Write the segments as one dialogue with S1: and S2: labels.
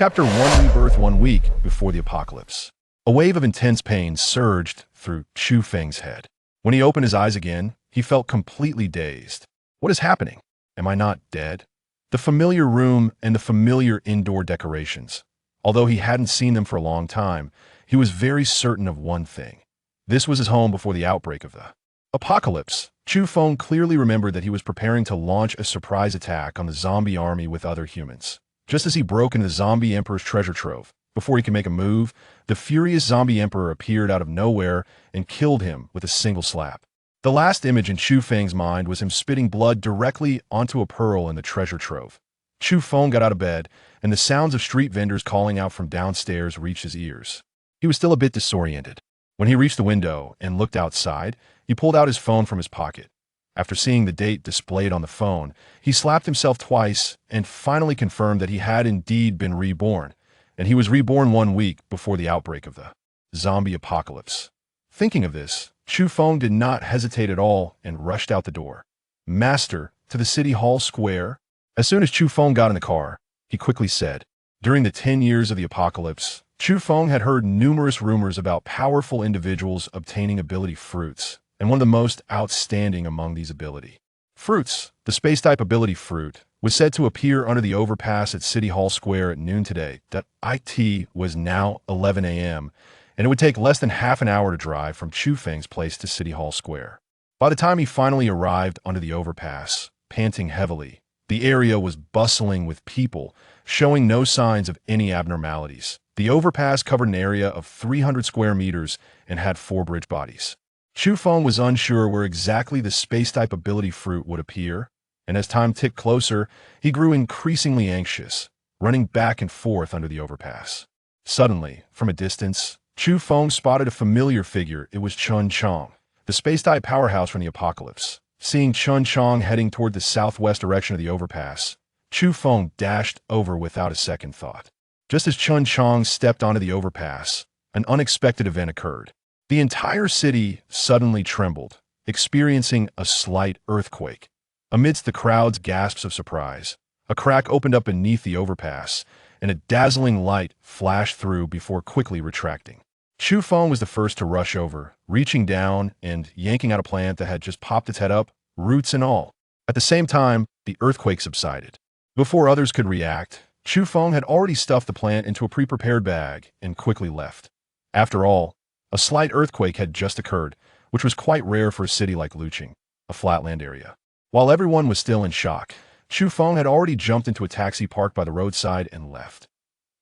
S1: Chapter 1 Rebirth 1 week before the apocalypse. A wave of intense pain surged through Chu Feng's head. When he opened his eyes again, he felt completely dazed. What is happening? Am I not dead? The familiar room and the familiar indoor decorations. Although he hadn't seen them for a long time, he was very certain of one thing. This was his home before the outbreak of the apocalypse. Chu Feng clearly remembered that he was preparing to launch a surprise attack on the zombie army with other humans. Just as he broke into the zombie emperor's treasure trove, before he could make a move, the furious zombie emperor appeared out of nowhere and killed him with a single slap. The last image in Chu Feng's mind was him spitting blood directly onto a pearl in the treasure trove. Chu Feng got out of bed, and the sounds of street vendors calling out from downstairs reached his ears. He was still a bit disoriented. When he reached the window and looked outside, he pulled out his phone from his pocket. After seeing the date displayed on the phone, he slapped himself twice and finally confirmed that he had indeed been reborn, and he was reborn 1 week before the outbreak of the zombie apocalypse. Thinking of this, Chu Feng did not hesitate at all and rushed out the door. Master, to the City Hall Square? As soon as Chu Feng got in the car, he quickly said, during the 10 years of the apocalypse, Chu Feng had heard numerous rumors about powerful individuals obtaining ability fruits, and one of the most outstanding among these ability fruits, the space-type ability fruit, was said to appear under the overpass at City Hall Square at noon today. That it was now 11 a.m., and it would take less than half an hour to drive from Chu Feng's place to City Hall Square. By the time he finally arrived under the overpass, panting heavily, the area was bustling with people, showing no signs of any abnormalities. The overpass covered an area of 300 square meters and had 4 bridge bodies. Chu Feng was unsure where exactly the space-type ability fruit would appear, and as time ticked closer, he grew increasingly anxious, running back and forth under the overpass. Suddenly, from a distance, Chu Feng spotted a familiar figure. It was Chun Chong, the space-type powerhouse from the apocalypse. Seeing Chun Chong heading toward the southwest direction of the overpass, Chu Feng dashed over without a second thought. Just as Chun Chong stepped onto the overpass, an unexpected event occurred. The entire city suddenly trembled, experiencing a slight earthquake. Amidst the crowd's gasps of surprise, a crack opened up beneath the overpass, and a dazzling light flashed through before quickly retracting. Chu Feng was the first to rush over, reaching down and yanking out a plant that had just popped its head up, roots and all. At the same time, the earthquake subsided. Before others could react, Chu Feng had already stuffed the plant into a pre-prepared bag and quickly left. After all, a slight earthquake had just occurred, which was quite rare for a city like Luqing, a flatland area. While everyone was still in shock, Chu Feng had already jumped into a taxi parked by the roadside and left.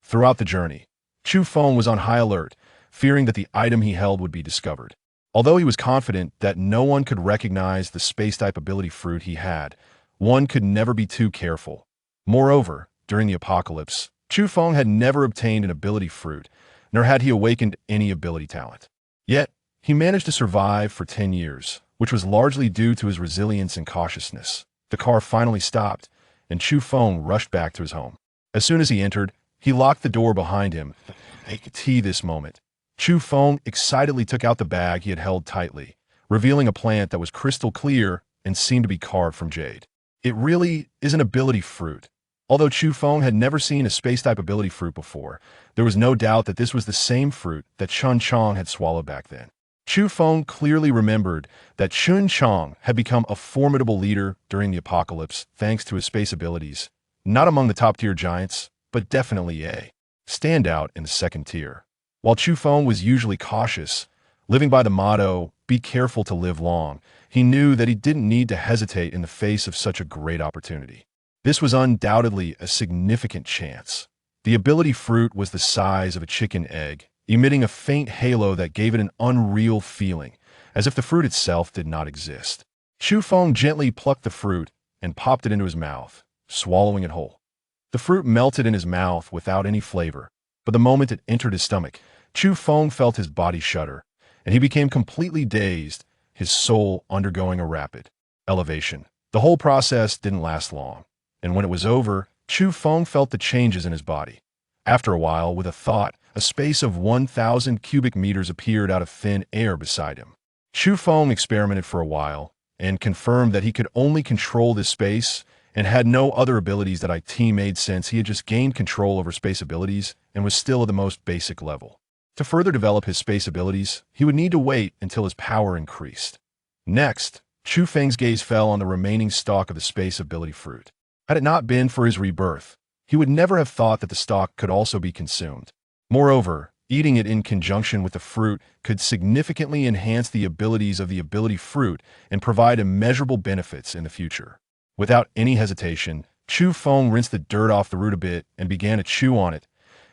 S1: Throughout the journey, Chu Feng was on high alert, fearing that the item he held would be discovered. Although he was confident that no one could recognize the space-type ability fruit he had, one could never be too careful. Moreover, during the apocalypse, Chu Feng had never obtained an ability fruit, nor had he awakened any ability talent. Yet, he managed to survive for 10 years, which was largely due to his resilience and cautiousness. The car finally stopped, and Chu Feng rushed back to his home. As soon as he entered, he locked the door behind him. This moment, Chu Feng excitedly took out the bag he had held tightly, revealing a plant that was crystal clear and seemed to be carved from jade. It really is an ability fruit. Although Chu Feng had never seen a space-type ability fruit before, there was no doubt that this was the same fruit that Chun Chong had swallowed back then. Chu Feng clearly remembered that Chun Chong had become a formidable leader during the apocalypse thanks to his space abilities, not among the top-tier giants, but definitely a standout in the second tier. While Chu Feng was usually cautious, living by the motto, "Be careful to live long," he knew that he didn't need to hesitate in the face of such a great opportunity. This was undoubtedly a significant chance. The ability fruit was the size of a chicken egg, emitting a faint halo that gave it an unreal feeling, as if the fruit itself did not exist. Chu Feng gently plucked the fruit and popped it into his mouth, swallowing it whole. The fruit melted in his mouth without any flavor, but the moment it entered his stomach, Chu Feng felt his body shudder, and he became completely dazed, his soul undergoing a rapid elevation. The whole process didn't last long, and when it was over, Chu Feng felt the changes in his body. After a while, with a thought, a space of 1,000 cubic meters appeared out of thin air beside him. Chu Feng experimented for a while and confirmed that he could only control this space and had no other abilities that IT made sense. He had just gained control over space abilities and was still at the most basic level. To further develop his space abilities, he would need to wait until his power increased. Next, Chu Feng's gaze fell on the remaining stalk of the space ability fruit. Had it not been for his rebirth, he would never have thought that the stalk could also be consumed. Moreover, eating it in conjunction with the fruit could significantly enhance the abilities of the ability fruit and provide immeasurable benefits in the future. Without any hesitation, Chu Feng rinsed the dirt off the root a bit and began to chew on it.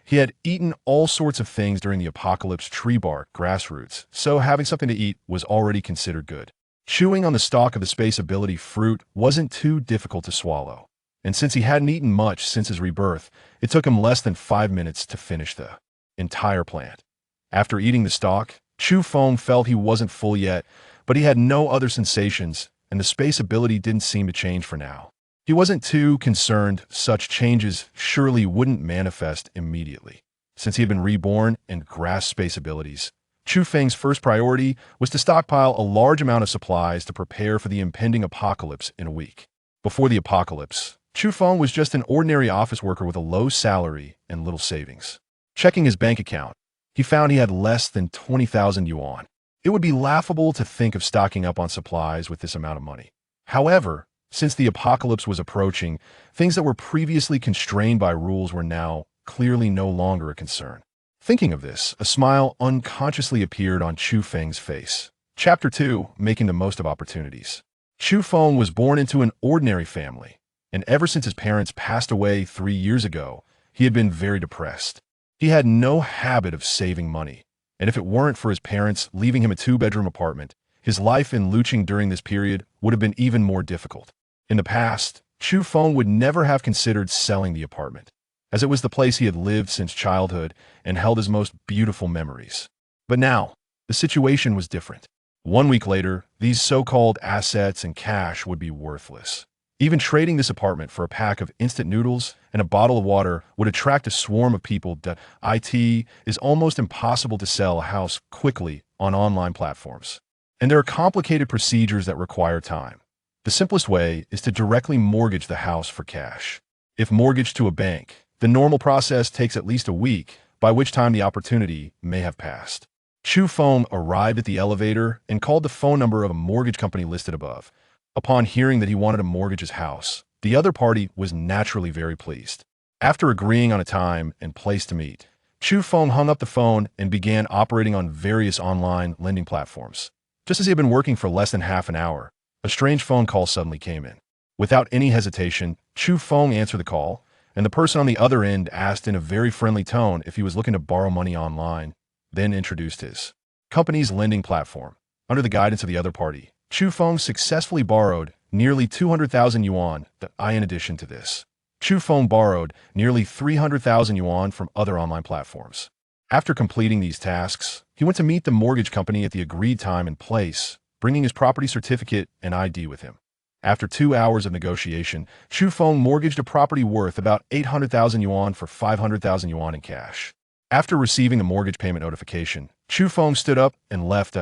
S1: He had eaten all sorts of things during the apocalypse: tree bark, grass roots, so having something to eat was already considered good. Chewing on the stalk of the space ability fruit wasn't too difficult to swallow, and since he hadn't eaten much since his rebirth, it took him less than 5 minutes to finish the entire plant. After eating the stalk, Chu Feng felt he wasn't full yet, but he had no other sensations, and the space ability didn't seem to change for now. He wasn't too concerned; such changes surely wouldn't manifest immediately. Since he had been reborn and grasped space abilities, Chu Feng's first priority was to stockpile a large amount of supplies to prepare for the impending apocalypse in a week. Before the apocalypse, Chu Feng was just an ordinary office worker with a low salary and little savings. Checking his bank account, he found he had less than 20,000 yuan. It would be laughable to think of stocking up on supplies with this amount of money. However, since the apocalypse was approaching, things that were previously constrained by rules were now clearly no longer a concern. Thinking of this, a smile unconsciously appeared on Chu Feng's face. Chapter 2: Making the Most of Opportunities. Chu Feng was born into an ordinary family, and ever since his parents passed away 3 years ago, he had been very depressed. He had no habit of saving money, and if it weren't for his parents leaving him a 2-bedroom apartment, his life in Lucheng during this period would have been even more difficult. In the past, Chu Feng would never have considered selling the apartment, as it was the place he had lived since childhood and held his most beautiful memories. But now, the situation was different. 1 week later, these so-called assets and cash would be worthless. Even trading this apartment for a pack of instant noodles and a bottle of water would attract a swarm of people. It is almost impossible to sell a house quickly on online platforms, and there are complicated procedures that require time. The simplest way is to directly mortgage the house for cash. If mortgaged to a bank, the normal process takes at least a week, by which time the opportunity may have passed. Chu Feng arrived at the elevator and called the phone number of a mortgage company listed above. Upon hearing that he wanted to mortgage his house, the other party was naturally very pleased. After agreeing on a time and place to meet, Chu Feng hung up the phone and began operating on various online lending platforms. Just as he had been working for less than half an hour, a strange phone call suddenly came in. Without any hesitation, Chu Feng answered the call, and the person on the other end asked in a very friendly tone if he was looking to borrow money online, then introduced his company's lending platform. Under the guidance of the other party, Chu Feng successfully borrowed nearly 200,000 yuan. In addition to this, Chu Feng borrowed nearly 300,000 yuan from other online platforms. After completing these tasks, he went to meet the mortgage company at the agreed time and place, bringing his property certificate and ID with him. After 2 hours of negotiation, Chu Feng mortgaged a property worth about 800,000 yuan for 500,000 yuan in cash. After receiving the mortgage payment notification, Chu Feng stood up and left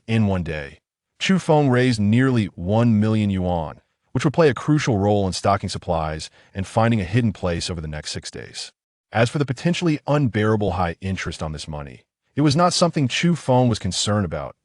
S1: in one day. Chu Feng raised nearly 1 million yuan, which would play a crucial role in stocking supplies and finding a hidden place over the next 6 days. As for the potentially unbearable high interest on this money, it was not something Chu Feng was concerned about.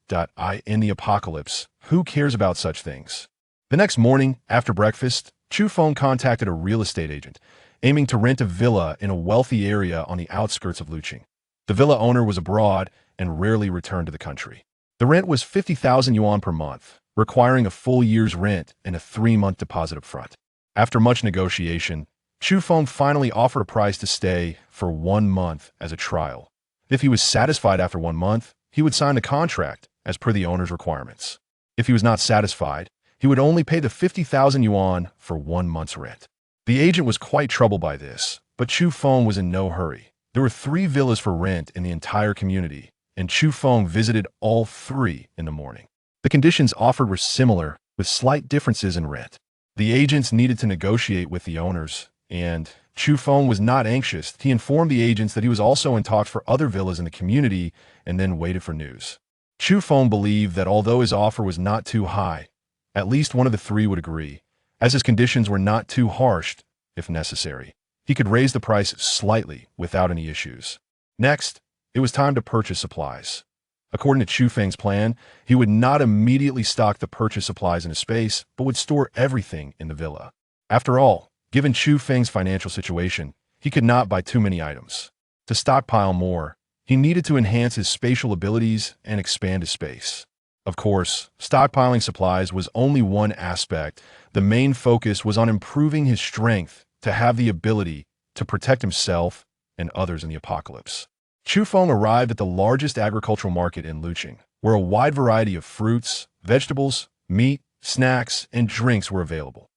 S1: In the apocalypse, who cares about such things? The next morning, after breakfast, Chu Feng contacted a real estate agent, aiming to rent a villa in a wealthy area on the outskirts of Lucheng. The villa owner was abroad and rarely returned to the country. The rent was 50,000 yuan per month, requiring a full year's rent and a 3-month deposit up front. After much negotiation, Chu Feng finally offered a price to stay for 1 month as a trial. If he was satisfied after 1 month, he would sign the contract as per the owner's requirements. If he was not satisfied, he would only pay the 50,000 yuan for 1 month's rent. The agent was quite troubled by this, but Chu Feng was in no hurry. There were 3 villas for rent in the entire community, and Chu Feng visited all 3 in the morning. The conditions offered were similar, with slight differences in rent. The agents needed to negotiate with the owners, and Chu Feng was not anxious. He informed the agents that he was also in talks for other villas in the community and then waited for news. Chu Feng believed that although his offer was not too high, at least one of the 3 would agree, As his conditions were not too harsh, if necessary, he could raise the price slightly without any issues. Next, it was time to purchase supplies. According to Chu Feng's plan, he would not immediately stock the purchase supplies in a space, but would store everything in the villa. After all, given Chu Feng's financial situation, he could not buy too many items. To stockpile more, he needed to enhance his spatial abilities and expand his space. Of course, stockpiling supplies was only one aspect. The main focus was on improving his strength to have the ability to protect himself and others in the apocalypse. Chu Feng arrived at the largest agricultural market in Luqing, where a wide variety of fruits, vegetables, meat, snacks, and drinks were available.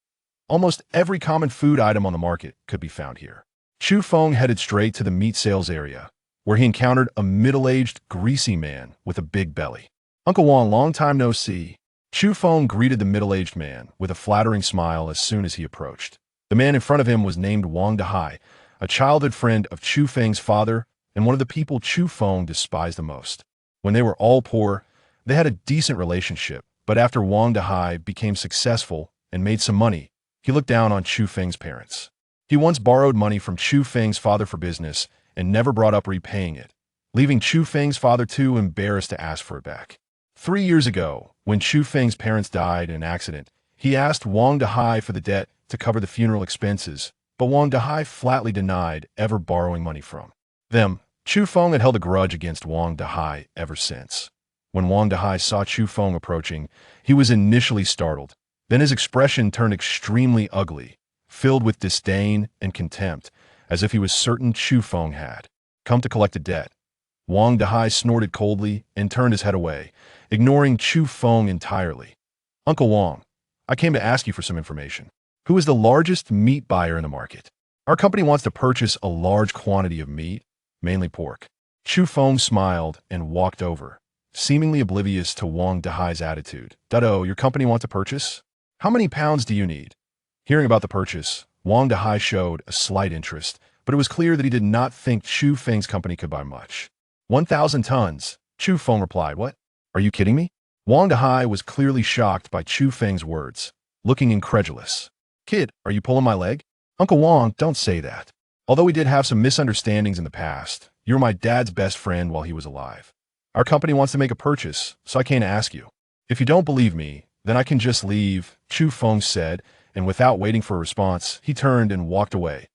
S1: Almost every common food item on the market could be found here. Chu Feng headed straight to the meat sales area, where he encountered a middle-aged, greasy man with a big belly. "Uncle Wang, long time no see." Chu Feng greeted the middle-aged man with a flattering smile as soon as he approached. The man in front of him was named HEIST, a childhood friend of Chu Feng's father and one of the people Chu Feng despised the most. When they were all poor, they had a decent relationship, but after HEIST became successful and made some money, he looked down on Chu Feng's parents. He once borrowed money from Chu Feng's father for business and never brought up repaying it, leaving Chu Feng's father too embarrassed to ask for it back. 3 years ago, when Chu Feng's parents died in an accident, he asked HEIST for the debt to cover the funeral expenses, but HEIST flatly denied ever borrowing money from them. Chu Feng had held a grudge against HEIST ever since. When HEIST saw Chu Feng approaching, he was initially startled. Then his expression turned extremely ugly, filled with disdain and contempt, as if he was certain Chu Feng had come to collect a debt. HEIST snorted coldly and turned his head away, ignoring Chu Feng entirely. "Uncle Wang, I came to ask you for some information. Who is the largest meat buyer in the market? Our company wants to purchase a large quantity of meat, mainly pork." Chu Feng smiled and walked over, seemingly oblivious to HEIST's attitude. "Oh, your company wants to purchase? How many pounds do you need?" Hearing about the purchase, HEIST showed a slight interest, but it was clear that he did not think Chu Feng's company could buy much. 1,000 tons, Chu Feng replied. "What? Are you kidding me?" HEIST was clearly shocked by Chu Feng's words, looking incredulous. "Kid, are you pulling my leg?" "Uncle Wang, don't say that. Although we did have some misunderstandings in the past, you were my dad's best friend while he was alive. Our company wants to make a purchase, so I came to ask you. If you don't believe me, then I can just leave," Chu Feng said, and without waiting for a response, he turned and walked away.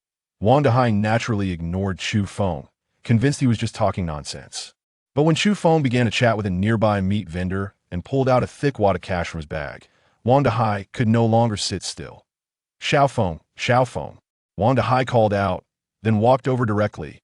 S1: HEIST naturally ignored Chu Feng, convinced he was just talking nonsense. But when Chu Feng began to chat with a nearby meat vendor and pulled out a thick wad of cash from his bag, HEIST could no longer sit still. Xiao Feng, HEIST called out, then walked over directly.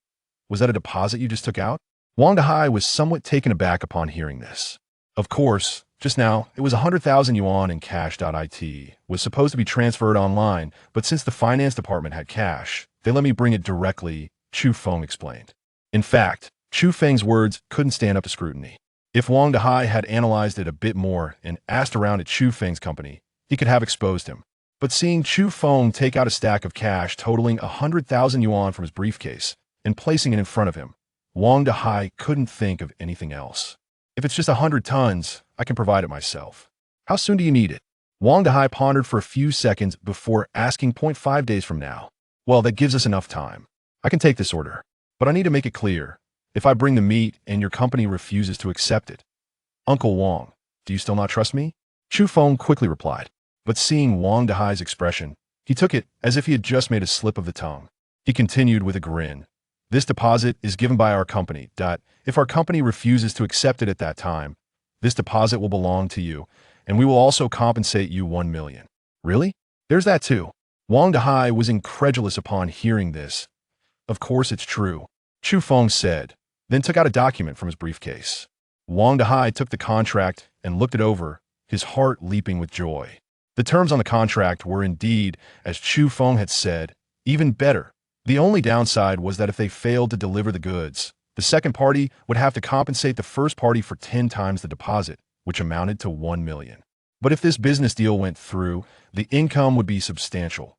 S1: "Was that a deposit you just took out?" HEIST was somewhat taken aback upon hearing this. Of course, just now, it was 100,000 yuan in cash.It was supposed to be transferred online, but since the finance department had cash, they let me bring it directly, Chu Feng explained. In fact, Chu Feng's words couldn't stand up to scrutiny. If HEIST had analyzed it a bit more and asked around at Chu Feng's company, he could have exposed him. But seeing Chu Feng take out a stack of cash totaling 100,000 yuan from his briefcase and placing it in front of him, HEIST couldn't think of anything else. "If it's just 100 tons, I can provide it myself. How soon do you need it?" HEIST pondered for a few seconds before asking 0.5 days from now. "Well, that gives us enough time. I can take this order. But I need to make it clear. If I bring the meat and your company refuses to accept it." "Uncle Wang, do you still not trust me?" Chu Feng quickly replied. But seeing HEIST's expression, he took it as if he had just made a slip of the tongue. He continued with a grin. "This deposit is given by our company. If our company refuses to accept it at that time, this deposit will belong to you, and we will also compensate you 1 million. "Really? There's that too." HEIST was incredulous upon hearing this. "Of course it's true," Chu Feng said, then took out a document from his briefcase. HEIST took the contract and looked it over, his heart leaping with joy. The terms on the contract were indeed, as Chu Feng had said, even better. The only downside was that if they failed to deliver the goods, the second party would have to compensate the first party for 10 times the deposit, which amounted to 1 million. But if this business deal went through, the income would be substantial.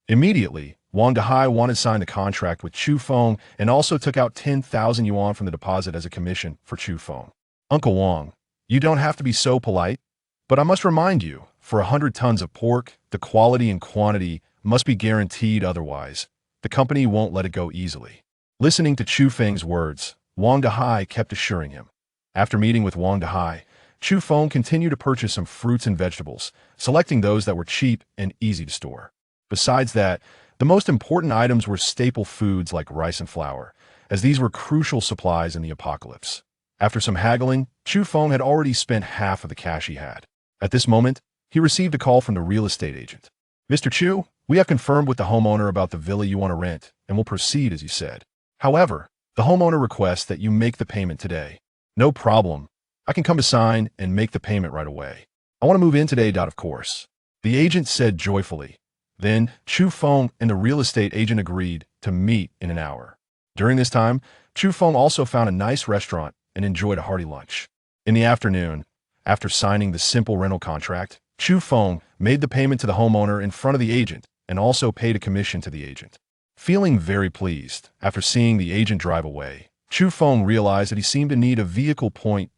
S1: Immediately, HEIST wanted to sign the contract with Chu Feng and also took out 10,000 yuan from the deposit as a commission for Chu Feng. "Uncle Wang, you don't have to be so polite, but I must remind you, For 100 tons of pork, the quality and quantity must be guaranteed, otherwise the company won't let it go easily. Listening to Chu Feng's words, He kept assuring him. After meeting with He, Chu Feng continued to purchase some fruits and vegetables, selecting those that were cheap and easy to store. Besides that, the most important items were staple foods like rice and flour, as these were crucial supplies in the apocalypse. After some haggling, Chu Feng had already spent half of the cash he had. At this moment, he received a call from the real estate agent. "Mr. Chu, we have confirmed with the homeowner about the villa you want to rent, and will proceed as you said. However, the homeowner requests that you make the payment today." "No problem. I can come to sign and make the payment right away. I want to move in today, of course," the agent said joyfully. Then, Chu Feng and the real estate agent agreed to meet in an hour. During this time, Chu Feng also found a nice restaurant and enjoyed a hearty lunch. In the afternoon, after signing the simple rental contract, Chu Feng made the payment to the homeowner in front of the agent and also paid a commission to the agent. Feeling very pleased, after seeing the agent drive away, Chu Feng realized that he seemed to need a vehicle.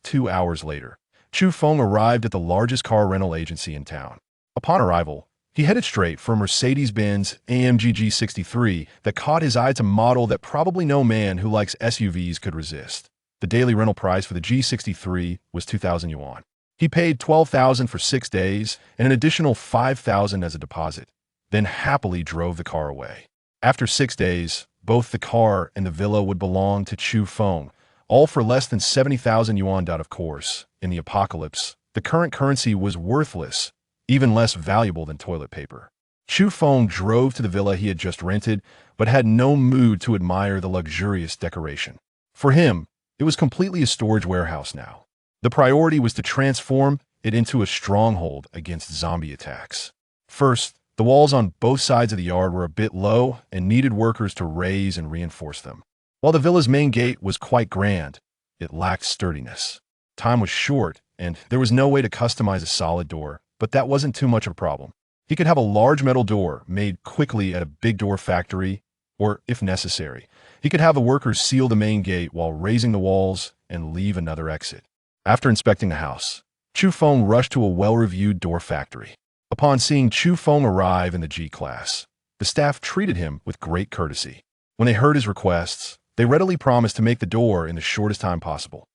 S1: 2 hours later, Chu Feng arrived at the largest car rental agency in town. Upon arrival, he headed straight for a Mercedes-Benz AMG G63 that caught his eye. It's a model that probably no man who likes SUVs could resist. The daily rental price for the G63 was 2,000 yuan. He paid 12,000 for 6 days and an additional 5,000 as a deposit, then happily drove the car away. After 6 days, both the car and the villa would belong to Chu Feng, all for less than 70,000 yuan. Of course, in the apocalypse, the current currency was worthless, even less valuable than toilet paper. Chu Feng drove to the villa he had just rented, but had no mood to admire the luxurious decoration. For him, it was completely a storage warehouse now. The priority was to transform it into a stronghold against zombie attacks. First, the walls on both sides of the yard were a bit low and needed workers to raise and reinforce them. While the villa's main gate was quite grand, it lacked sturdiness. Time was short, and there was no way to customize a solid door, but that wasn't too much of a problem. He could have a large metal door made quickly at a big door factory, or, if necessary, he could have the workers seal the main gate while raising the walls and leave another exit. After inspecting the house, Chu Feng rushed to a well-reviewed door factory. Upon seeing Chu Feng arrive in the G-Class, the staff treated him with great courtesy. When they heard his requests, they readily promised to make the door in the shortest time possible.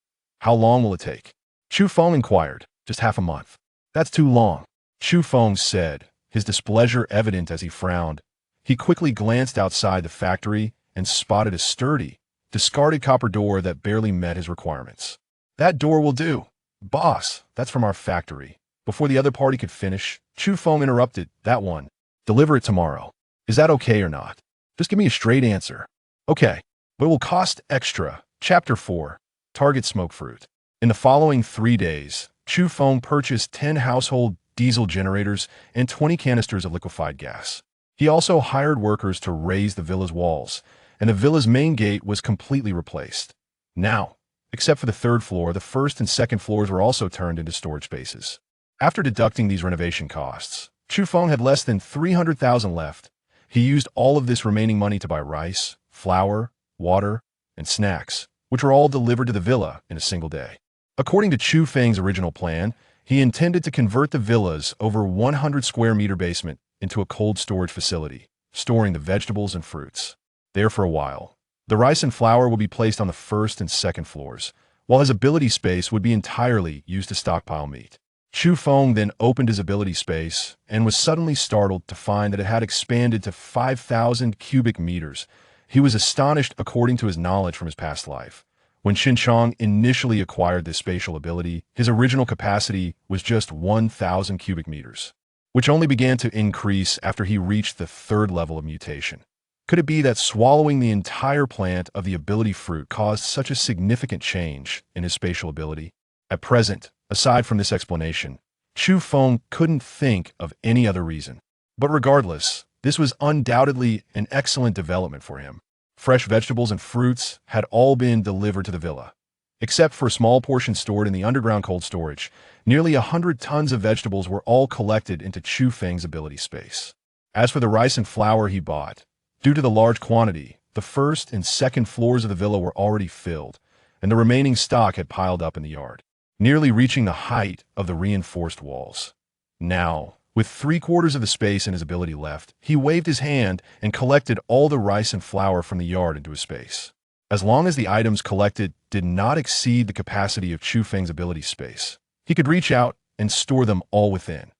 S1: "How long will it take?" Chu Feng inquired. "Just half a month." "That's too long," Chu Feng said, his displeasure evident as he frowned. He quickly glanced outside the factory and spotted a sturdy, discarded copper door that barely met his requirements. "That door will do." "Boss, that's from our factory." Before the other party could finish, Chu Feng interrupted. "That one. Deliver it tomorrow. Is that okay or not? Just give me a straight answer." "Okay, but it will cost extra." Chapter 4. Target Smoke Fruit. In the following 3 days, Chu Feng purchased 10 household diesel generators and 20 canisters of liquefied gas. He also hired workers to raise the villa's walls, and the villa's main gate was completely replaced. Now, except for the 3rd floor, the 1st and 2nd floors were also turned into storage spaces. After deducting these renovation costs, Chu Feng had less than 300,000 left. He used all of this remaining money to buy rice, flour, water, and snacks, which were all delivered to the villa in a single day. According to Chu Feng's original plan, he intended to convert the villa's over 100 square meter basement into a cold storage facility, storing the vegetables and fruits. There for a while, the rice and flour would be placed on the 1st and 2nd floors, while his ability space would be entirely used to stockpile meat. Chu Feng then opened his ability space and was suddenly startled to find that it had expanded to 5,000 cubic meters. He was astonished according to his knowledge from his past life. When Xinchang initially acquired this spatial ability, his original capacity was just 1,000 cubic meters, which only began to increase after he reached the 3rd level of mutation. Could it be that swallowing the entire plant of the ability fruit caused such a significant change in his spatial ability? At present, aside from this explanation, Chu Feng couldn't think of any other reason. But regardless, this was undoubtedly an excellent development for him. Fresh vegetables and fruits had all been delivered to the villa. Except for a small portion stored in the underground cold storage, nearly 100 tons of vegetables were all collected into Chu Feng's ability space. As for the rice and flour he bought, due to the large quantity, the 1st and 2nd floors of the villa were already filled, and the remaining stock had piled up in the yard, nearly reaching the height of the reinforced walls. Now, with 3/4 of the space in his ability left, he waved his hand and collected all the rice and flour from the yard into his space. As long as the items collected did not exceed the capacity of Chu Feng's ability space, he could reach out and store them all within.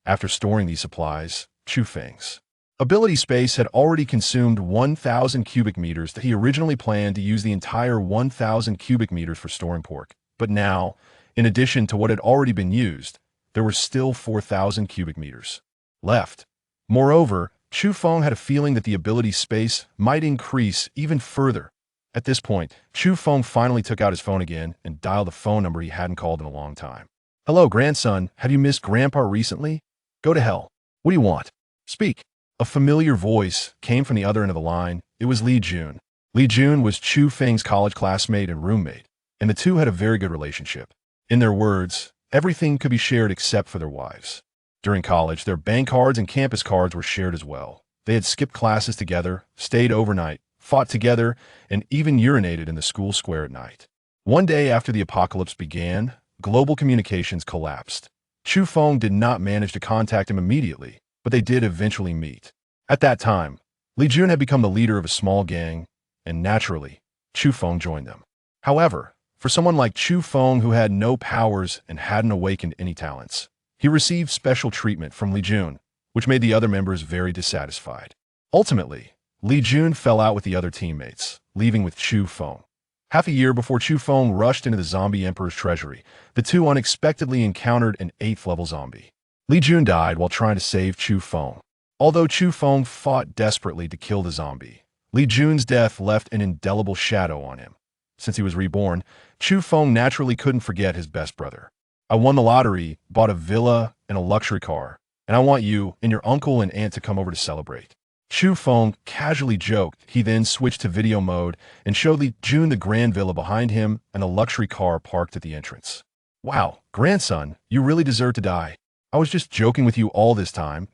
S1: After storing these supplies, Chu Feng's ability space had already consumed 1,000 cubic meters that he originally planned to use the entire 1,000 cubic meters for storing pork. But now, in addition to what had already been used, there were still 4,000 cubic meters left. Moreover, Chu Feng had a feeling that the ability space might increase even further. At this point, Chu Feng finally took out his phone again and dialed a phone number he hadn't called in a long time. "Hello, grandson. Have you missed Grandpa recently? Go to hell. What do you want? Speak." A familiar voice came from the other end of the line. It was Li Jun. Li Jun was Chu Feng's college classmate and roommate, and the two had a very good relationship. In their words, everything could be shared except for their wives. During college, their bank cards and campus cards were shared as well. They had skipped classes together, stayed overnight, fought together, and even urinated in the school square at night. One day after the apocalypse began, global communications collapsed. Chu Feng did not manage to contact him immediately, but they did eventually meet. At that time, Li Jun had become the leader of a small gang, and naturally, Chu Feng joined them. However, for someone like Chu Feng who had no powers and hadn't awakened any talents, he received special treatment from Li Jun, which made the other members very dissatisfied. Ultimately, Li Jun fell out with the other teammates, leaving with Chu Feng. Half a year before Chu Feng rushed into the zombie emperor's treasury, the two unexpectedly encountered an 8th-level zombie. Li Jun died while trying to save Chu Feng. Although Chu Feng fought desperately to kill the zombie, Li Jun's death left an indelible shadow on him. Since he was reborn, Chu Feng naturally couldn't forget his best brother. "I won the lottery, bought a villa and a luxury car, and I want you and your uncle and aunt to come over to celebrate." Chu Feng casually joked. He then switched to video mode and showed Li Jun the grand villa behind him and a luxury car parked at the entrance. "Wow, grandson, you really deserve to die. I was just joking with you all this time.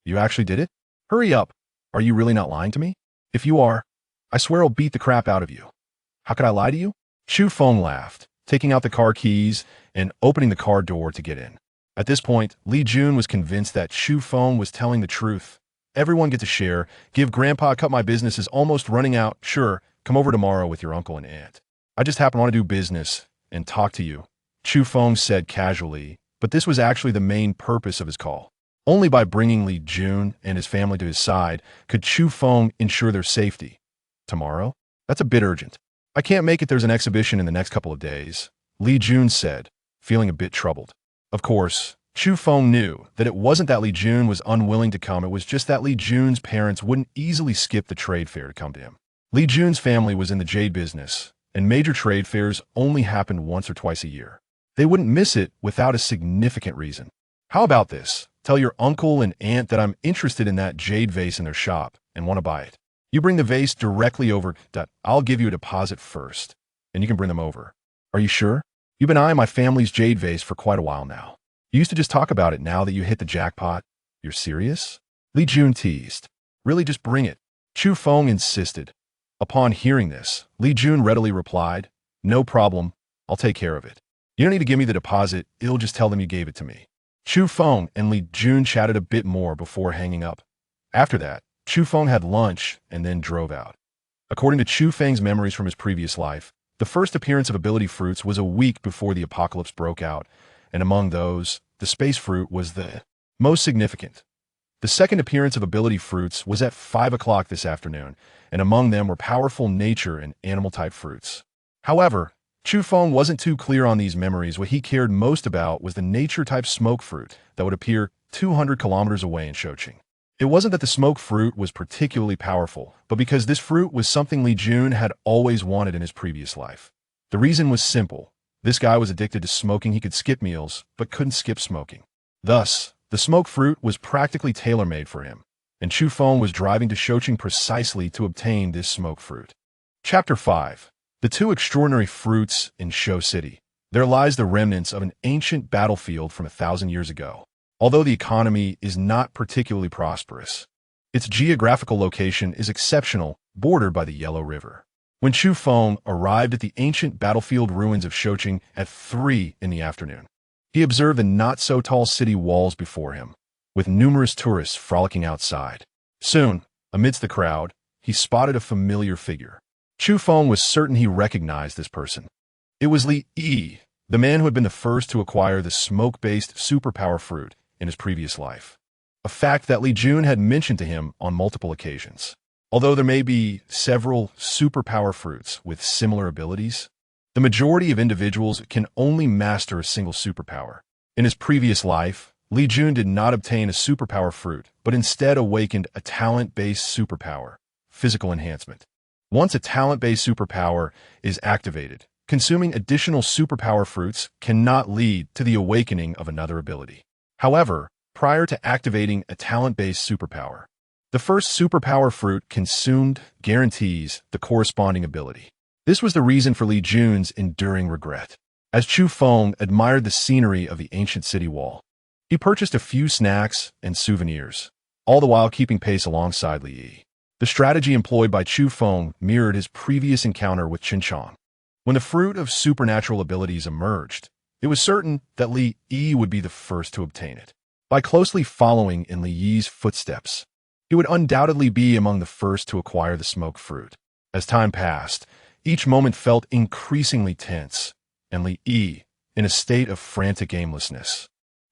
S1: You actually did it? Hurry up. Are you really not lying to me? If you are, I swear I'll beat the crap out of you." "How could I lie to you?" Chu Feng laughed, taking out the car keys and opening the car door to get in. At this point, Li Jun was convinced that Chu Feng was telling the truth. "Everyone gets a share. Give Grandpa a cut. My business is almost running out. Sure, come over tomorrow with your uncle and aunt. I just happen to want to do business and talk to you," Chu Feng said casually, but this was actually the main purpose of his call. Only by bringing Li Jun and his family to his side could Chu Feng ensure their safety. "Tomorrow? That's a bit urgent. I can't make it. There's an exhibition in the next couple of days," Li Jun said, feeling a bit troubled. Of course, Chu Feng knew that it wasn't that Li Jun was unwilling to come, it was just that Li Jun's parents wouldn't easily skip the trade fair to come to him. Li Jun's family was in the jade business, and major trade fairs only happened once or twice a year. They wouldn't miss it without a significant reason. "How about this? Tell your uncle and aunt that I'm interested in that jade vase in their shop and want to buy it. You bring the vase directly over. I'll give you a deposit first, and you can bring them over." "Are you sure? You've been eyeing my family's jade vase for quite a while now. You used to just talk about it. Now that you hit the jackpot, you're serious?" Li Jun teased. "Really, just bring it." Chu Feng insisted. Upon hearing this, Li Jun readily replied, "No problem. I'll take care of it. You don't need to give me the deposit. It'll just tell them you gave it to me." Chu Feng and Li Jun chatted a bit more before hanging up. After that, Chu Feng had lunch and then drove out. According to Chu Feng's memories from his previous life, the first appearance of ability fruits was a week before the apocalypse broke out, and among those, the space fruit was the most significant. The second appearance of ability fruits was at 5 o'clock this afternoon, and among them were powerful nature and animal-type fruits. However, Chu Feng wasn't too clear on these memories. What he cared most about was the nature-type smoke fruit that would appear 200 kilometers away in Shoqing. It wasn't that the smoke fruit was particularly powerful, but because this fruit was something Li Jun had always wanted in his previous life. The reason was simple. This guy was addicted to smoking. He could skip meals, but couldn't skip smoking. Thus, the smoke fruit was practically tailor-made for him, and Chu Feng was driving to Shoqing precisely to obtain this smoke fruit. Chapter 5. The two extraordinary fruits in Shou City. There lies the remnants of an ancient battlefield from 1,000 years ago. Although the economy is not particularly prosperous, its geographical location is exceptional, bordered by the Yellow River. When Chu Feng arrived at the ancient battlefield ruins of Shoqing at 3 in the afternoon, He observed the not-so-tall city walls before him, with numerous tourists frolicking outside. Soon, amidst the crowd, he spotted a familiar figure. Chu Feng was certain he recognized this person. It was He, the man who had been the first to acquire the smoke-based superpower fruit in his previous life. A fact that Li Jun had mentioned to him on multiple occasions. Although there may be several superpower fruits with similar abilities, the majority of individuals can only master a single superpower. In his previous life, Li Jun did not obtain a superpower fruit, but instead awakened a talent-based superpower, physical enhancement. Once a talent-based superpower is activated, consuming additional superpower fruits cannot lead to the awakening of another ability. However, prior to activating a talent-based superpower, the first superpower fruit consumed guarantees the corresponding ability. This was the reason for Li Jun's enduring regret. As Chu Feng admired the scenery of the ancient city wall, he purchased a few snacks and souvenirs, all the while keeping pace alongside Li. The strategy employed by Chu Feng mirrored his previous encounter with Chen Chong. When the fruit of supernatural abilities emerged, it was certain that Li would be the first to obtain it. By closely following in Li Yi's footsteps, he would undoubtedly be among the first to acquire the smoke fruit. As time passed, each moment felt increasingly tense, and Li, in a state of frantic aimlessness,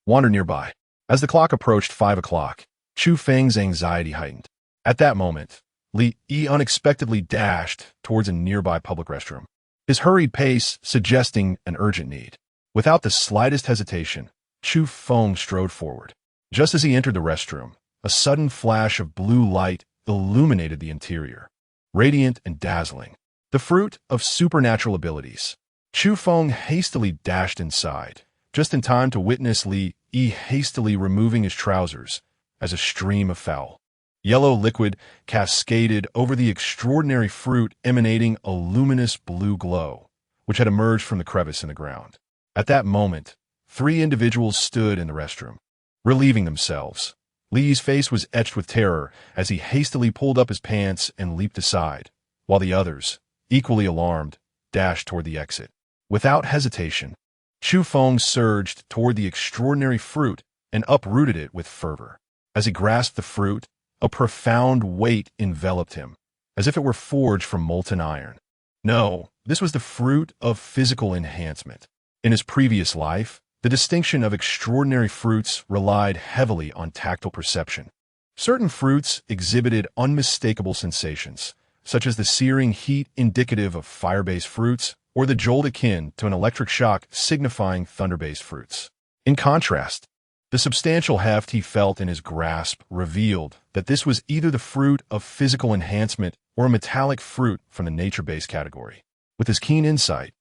S1: wandered nearby. As the clock approached 5 o'clock, Chu Feng's anxiety heightened. At that moment, Li unexpectedly dashed towards a nearby public restroom, his hurried pace suggesting an urgent need. Without the slightest hesitation, Chu Feng strode forward. Just as he entered the restroom, a sudden flash of blue light illuminated the interior, radiant and dazzling. The fruit of supernatural abilities. Chu Feng hastily dashed inside, just in time to witness Li hastily removing his trousers as a stream of foul yellow liquid cascaded over the extraordinary fruit, emanating a luminous blue glow, which had emerged from the crevice in the ground. At that moment, 3 individuals stood in the restroom, relieving themselves. Li's face was etched with terror as he hastily pulled up his pants and leaped aside, while the others, equally alarmed, dashed toward the exit. Without hesitation, Chu Feng surged toward the extraordinary fruit and uprooted it with fervor. As he grasped the fruit, a profound weight enveloped him, as if it were forged from molten iron. No, this was the fruit of physical enhancement. In his previous life, the distinction of extraordinary fruits relied heavily on tactile perception. Certain fruits exhibited unmistakable sensations, such as the searing heat indicative of fire-based fruits, or the jolt akin to an electric shock signifying thunder-based fruits. In contrast, the substantial heft he felt in his grasp revealed that this was either the fruit of physical enhancement or a metallic fruit from the nature-based category. With his keen insight,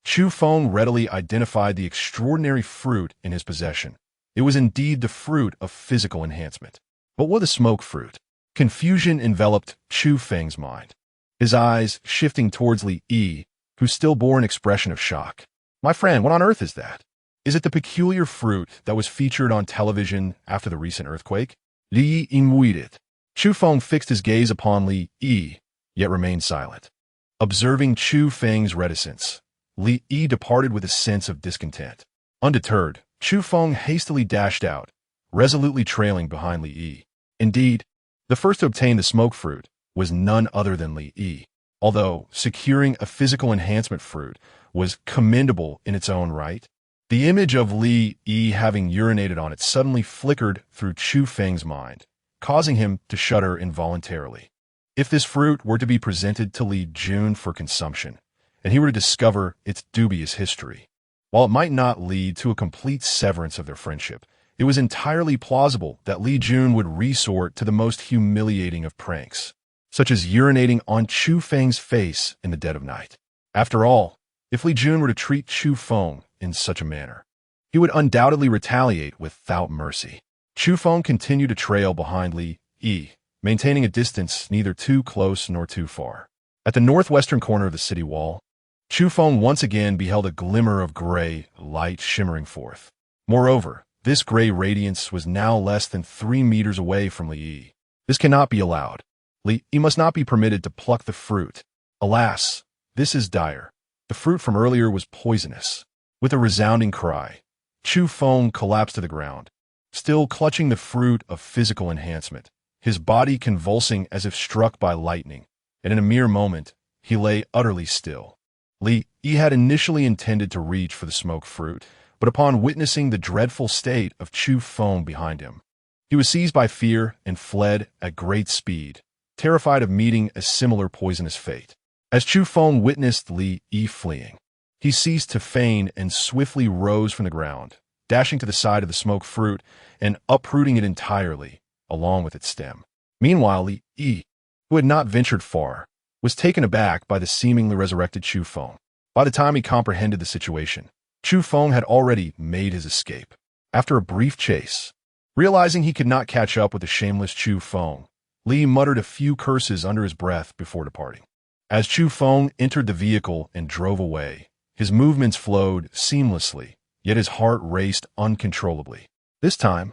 S1: Chu Feng readily identified the extraordinary fruit in his possession. It was indeed the fruit of physical enhancement. But what a smoke fruit! Confusion enveloped Chu Feng's mind, his eyes shifting towards Li, who still bore an expression of shock. My friend, what on earth is that? Is it the peculiar fruit that was featured on television after the recent earthquake? Li muited. Chu Feng fixed his gaze upon Li, yet remained silent. Observing Chu Feng's reticence, Li departed with a sense of discontent. Undeterred, Chu Feng hastily dashed out, resolutely trailing behind Li. Indeed, the first to obtain the smoke fruit was none other than Li. Although securing a physical enhancement fruit was commendable in its own right, the image of Li having urinated on it suddenly flickered through Chu Feng's mind, causing him to shudder involuntarily. If this fruit were to be presented to Li Jun for consumption, and he were to discover its dubious history, while it might not lead to a complete severance of their friendship, it was entirely plausible that Li Jun would resort to the most humiliating of pranks, such as urinating on Chu Feng's face in the dead of night. After all, if Li Jun were to treat Chu Feng in such a manner, he would undoubtedly retaliate without mercy. Chu Feng continued to trail behind Li, maintaining a distance neither too close nor too far. At the northwestern corner of the city wall, Chu Feng once again beheld a glimmer of gray light shimmering forth. Moreover, this gray radiance was now less than 3 meters away from Li. This cannot be allowed. Li must not be permitted to pluck the fruit. Alas, this is dire. The fruit from earlier was poisonous. With a resounding cry, Chu Feng collapsed to the ground, still clutching the fruit of physical enhancement, his body convulsing as if struck by lightning, and in a mere moment, he lay utterly still. He had initially intended to reach for the smoked fruit, but upon witnessing the dreadful state of Chu Feng behind him, he was seized by fear and fled at great speed, terrified of meeting a similar poisonous fate. As Chu Feng witnessed He fleeing, he ceased to feign and swiftly rose from the ground, dashing to the side of the smoked fruit and uprooting it entirely, along with its stem. Meanwhile, He, who had not ventured far, was taken aback by the seemingly resurrected Chu Feng. By the time he comprehended the situation, Chu Feng had already made his escape. After a brief chase, realizing he could not catch up with the shameless Chu Feng, Li muttered a few curses under his breath before departing. As Chu Feng entered the vehicle and drove away, his movements flowed seamlessly, yet his heart raced uncontrollably. This time,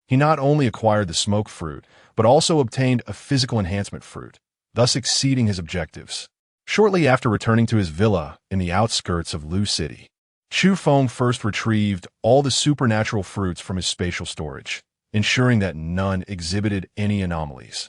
S1: he not only acquired the smoked fruit, but also obtained a physical enhancement fruit, thus exceeding his objectives. Shortly after returning to his villa in the outskirts of Lu City, Chu Feng first retrieved all the supernatural fruits from his spatial storage, ensuring that none exhibited any anomalies.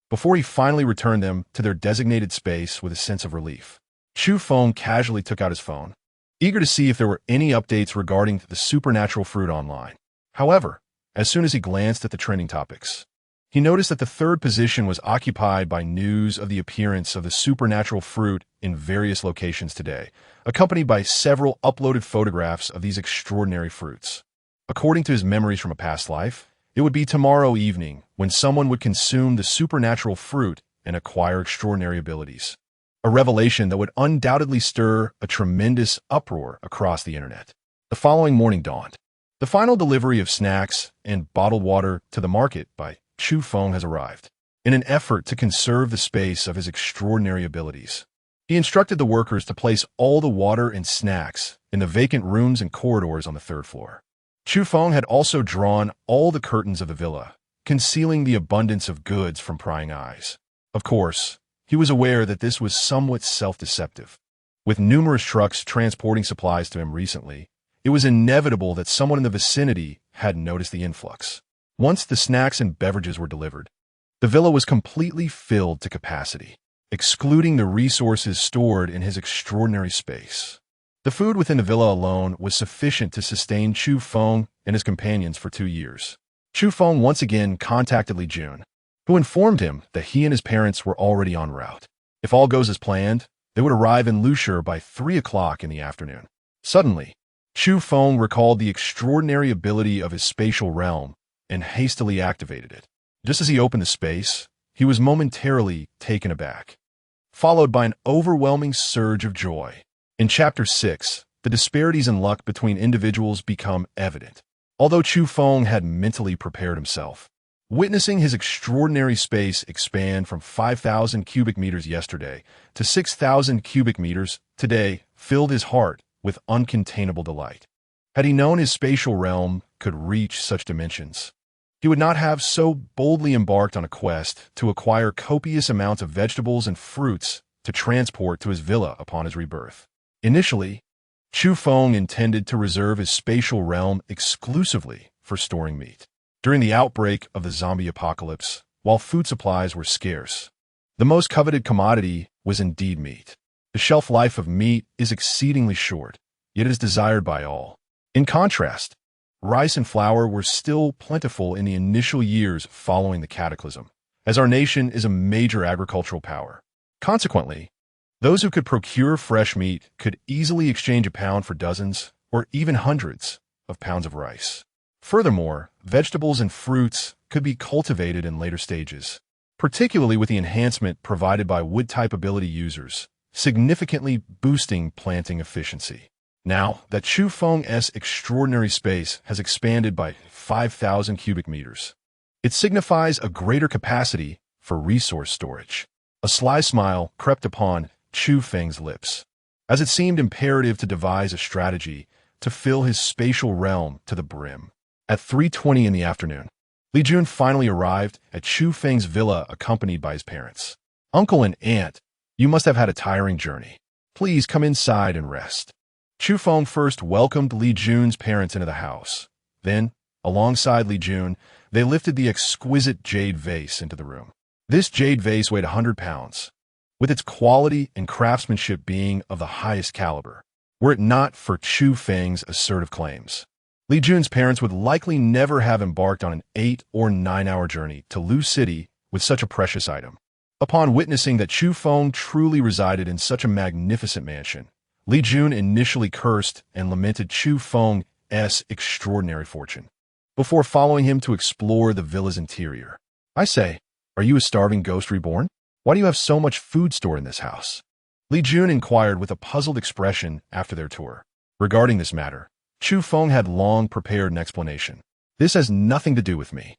S1: Before he finally returned them to their designated space with a sense of relief, Chu Feng casually took out his phone, eager to see if there were any updates regarding the supernatural fruit online. However, as soon as he glanced at the trending topics, he noticed that the third position was occupied by news of the appearance of the supernatural fruit in various locations today, accompanied by several uploaded photographs of these extraordinary fruits. According to his memories from a past life, it would be tomorrow evening when someone would consume the supernatural fruit and acquire extraordinary abilities. A revelation that would undoubtedly stir a tremendous uproar across the internet. The following morning dawned. The final delivery of snacks and bottled water to the market by Chu Feng has arrived. In an effort to conserve the space of his extraordinary abilities, he instructed the workers to place all the water and snacks in the vacant rooms and corridors on the third floor. Chu Feng had also drawn all the curtains of the villa, concealing the abundance of goods from prying eyes. Of course, he was aware that this was somewhat self-deceptive. With numerous trucks transporting supplies to him recently, it was inevitable that someone in the vicinity had noticed the influx. Once the snacks and beverages were delivered, the villa was completely filled to capacity, excluding the resources stored in his extraordinary space. The food within the villa alone was sufficient to sustain Chu Feng and his companions for 2 years. Chu Feng once again contacted Li Jun, who informed him that he and his parents were already en route. If all goes as planned, they would arrive in Lushur by 3 o'clock in the afternoon. Suddenly, Chu Feng recalled the extraordinary ability of his spatial realm and hastily activated it. Just as he opened the space, he was momentarily taken aback, followed by an overwhelming surge of joy. In Chapter 6, the disparities in luck between individuals become evident. Although Chu Feng had mentally prepared himself, witnessing his extraordinary space expand from 5,000 cubic meters yesterday to 6,000 cubic meters today filled his heart with uncontainable delight. Had he known his spatial realm could reach such dimensions, he would not have so boldly embarked on a quest to acquire copious amounts of vegetables and fruits to transport to his villa upon his rebirth. Initially, Chu Feng intended to reserve his spatial realm exclusively for storing meat. During the outbreak of the zombie apocalypse, while food supplies were scarce, the most coveted commodity was indeed meat. The shelf life of meat is exceedingly short, yet it is desired by all. In contrast, rice and flour were still plentiful in the initial years following the cataclysm, as our nation is a major agricultural power. Consequently, those who could procure fresh meat could easily exchange a pound for dozens or even hundreds of pounds of rice. Furthermore, vegetables and fruits could be cultivated in later stages, particularly with the enhancement provided by wood-type ability users, significantly boosting planting efficiency. Now that Chu Feng's extraordinary space has expanded by 5,000 cubic meters, it signifies a greater capacity for resource storage. A sly smile crept upon Chu Feng's lips, as it seemed imperative to devise a strategy to fill his spatial realm to the brim. At 3:20 in the afternoon, Li Jun finally arrived at Chu Feng's villa accompanied by his parents. "Uncle and Aunt, you must have had a tiring journey. Please come inside and rest." Chu Feng first welcomed Li Jun's parents into the house. Then, alongside Li Jun, they lifted the exquisite jade vase into the room. This jade vase weighed 100 pounds, with its quality and craftsmanship being of the highest caliber, were it not for Chu Feng's assertive claims. Li Jun's parents would likely never have embarked on an 8 or 9-hour journey to Lu City with such a precious item. Upon witnessing that Chu Feng truly resided in such a magnificent mansion, Li Jun initially cursed and lamented Chu Feng's extraordinary fortune, before following him to explore the villa's interior. "I say, are you a starving ghost reborn? Why do you have so much food stored in this house?" Li Jun inquired with a puzzled expression after their tour. Regarding this matter, Chu Feng had long prepared an explanation. "This has nothing to do with me.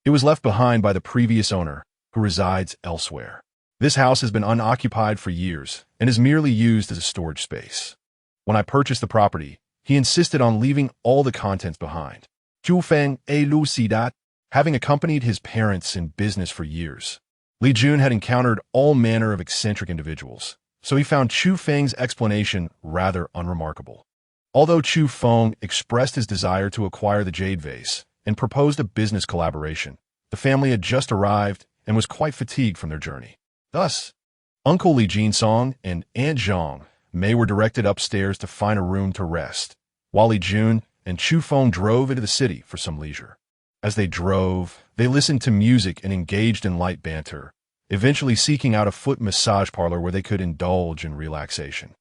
S1: It was left behind by the previous owner, who resides elsewhere. This house has been unoccupied for years and is merely used as a storage space. When I purchased the property, he insisted on leaving all the contents behind." Chu Feng elucidated, having accompanied his parents in business for years. Li Jun had encountered all manner of eccentric individuals, so he found Chu Feng's explanation rather unremarkable. Although Chu Feng expressed his desire to acquire the jade vase and proposed a business collaboration, the family had just arrived and was quite fatigued from their journey. Thus, Uncle Li Jinsong and Aunt Zhang Mei were directed upstairs to find a room to rest, while Li Jun and Chu Feng drove into the city for some leisure. As they drove, they listened to music and engaged in light banter, eventually seeking out a foot massage parlor where they could indulge in relaxation.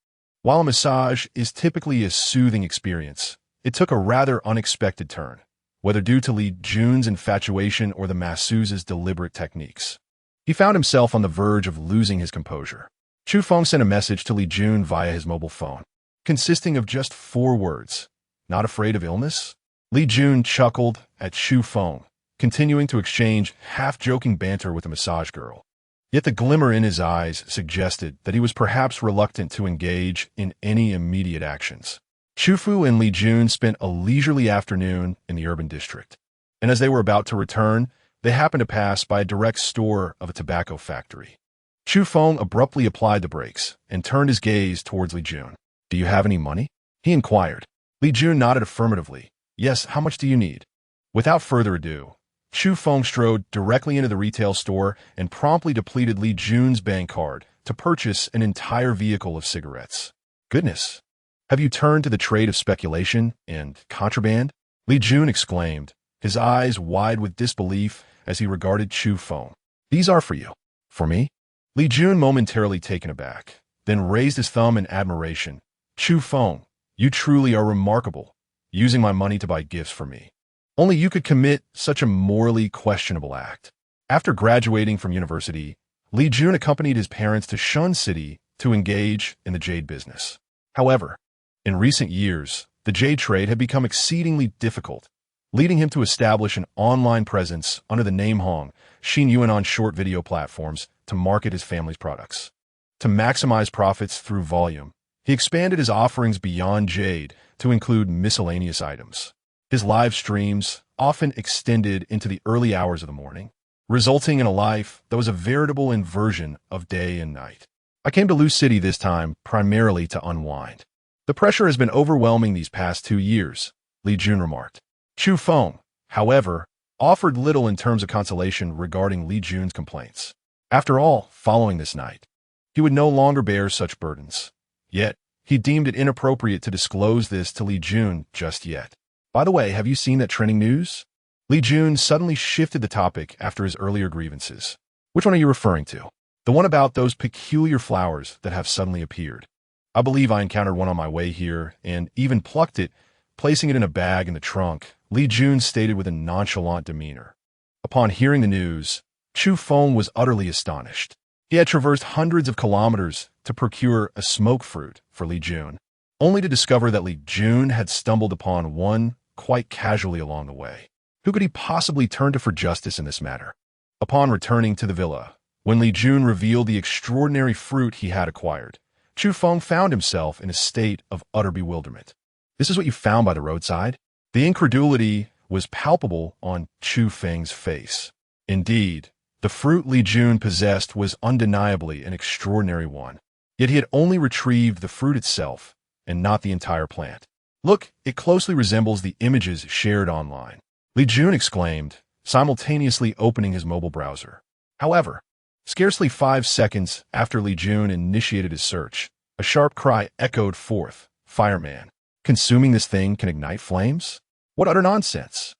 S1: While a massage is typically a soothing experience, it took a rather unexpected turn, whether due to Li Jun's infatuation or the masseuse's deliberate techniques. He found himself on the verge of losing his composure. Chu Feng sent a message to Li Jun via his mobile phone, consisting of just 4 words. "Not afraid of illness?" Li Jun chuckled at Chu Feng, continuing to exchange half-joking banter with the massage girl. Yet the glimmer in his eyes suggested that he was perhaps reluctant to engage in any immediate actions. Chu Fu and Li Jun spent a leisurely afternoon in the urban district, and as they were about to return, they happened to pass by a direct store of a tobacco factory. Chu Feng abruptly applied the brakes and turned his gaze towards Li Jun. "Do you have any money?" he inquired. Li Jun nodded affirmatively. "Yes, how much do you need?" Without further ado, Chu Feng strode directly into the retail store and promptly depleted Li Jun's bank card to purchase an entire vehicle of cigarettes. "Goodness, have you turned to the trade of speculation and contraband?" Li Jun exclaimed, his eyes wide with disbelief as he regarded Chu Feng. "These are for you." "For me?" Li Jun momentarily taken aback, then raised his thumb in admiration. "Chu Feng, you truly are remarkable, using my money to buy gifts for me. Only you could commit such a morally questionable act." After graduating from university, Li Jun accompanied his parents to Shun City to engage in the jade business. However, in recent years, the jade trade had become exceedingly difficult, leading him to establish an online presence under the name Hong Xin Yuan on short video platforms to market his family's products. To maximize profits through volume, he expanded his offerings beyond jade to include miscellaneous items. His live streams often extended into the early hours of the morning, resulting in a life that was a veritable inversion of day and night. "I came to Lu City this time primarily to unwind. The pressure has been overwhelming these past 2 years," Li Jun remarked. Chu Feng, however, offered little in terms of consolation regarding Li Jun's complaints. After all, following this night, he would no longer bear such burdens. Yet, he deemed it inappropriate to disclose this to Li Jun just yet. "By the way, have you seen that trending news?" Li Jun suddenly shifted the topic after his earlier grievances. "Which one are you referring to?" "The one about those peculiar flowers that have suddenly appeared. I believe I encountered one on my way here and even plucked it, placing it in a bag in the trunk," Li Jun stated with a nonchalant demeanor. Upon hearing the news, Chu Feng was utterly astonished. He had traversed hundreds of kilometers to procure a smoke fruit for Li Jun, only to discover that Li Jun had stumbled upon one quite casually along the way. Who could he possibly turn to for justice in this matter? Upon returning to the villa, when Li Jun revealed the extraordinary fruit he had acquired, Chu Feng found himself in a state of utter bewilderment. "This is what you found by the roadside?" The incredulity was palpable on Chu Feng's face. Indeed, the fruit Li Jun possessed was undeniably an extraordinary one. Yet he had only retrieved the fruit itself and not the entire plant. Look, it closely resembles the images shared online, Li Jun exclaimed, simultaneously opening his mobile browser. However, scarcely 5 seconds after Li Jun initiated his search, a sharp cry echoed forth, "Fireman! Consuming this thing can ignite flames? What utter nonsense!"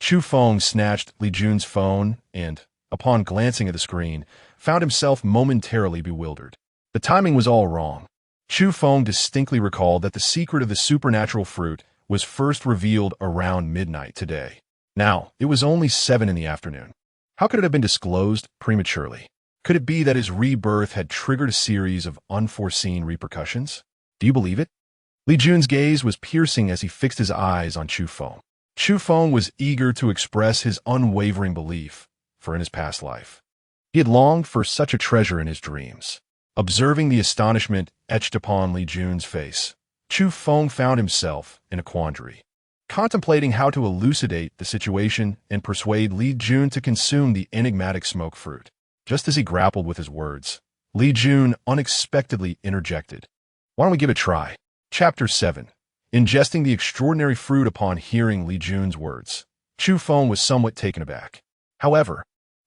S1: Chu Feng snatched Li Jun's phone and, upon glancing at the screen, found himself momentarily bewildered. The timing was all wrong. Chu Feng distinctly recalled that the secret of the supernatural fruit was first revealed around midnight today. Now, it was only 7 in the afternoon. How could it have been disclosed prematurely? Could it be that his rebirth had triggered a series of unforeseen repercussions? Do you believe it? Li Jun's gaze was piercing as he fixed his eyes on Chu Feng. Chu Feng was eager to express his unwavering belief, for in his past life, he had longed for such a treasure in his dreams. Observing the astonishment etched upon Li Jun's face, Chu Feng found himself in a quandary, contemplating how to elucidate the situation and persuade Li Jun to consume the enigmatic smoke fruit. Just as he grappled with his words, Li Jun unexpectedly interjected. "Why don't we give it a try?" Chapter 7. Ingesting the extraordinary fruit. Upon hearing Li Jun's words, Chu Feng was somewhat taken aback. However,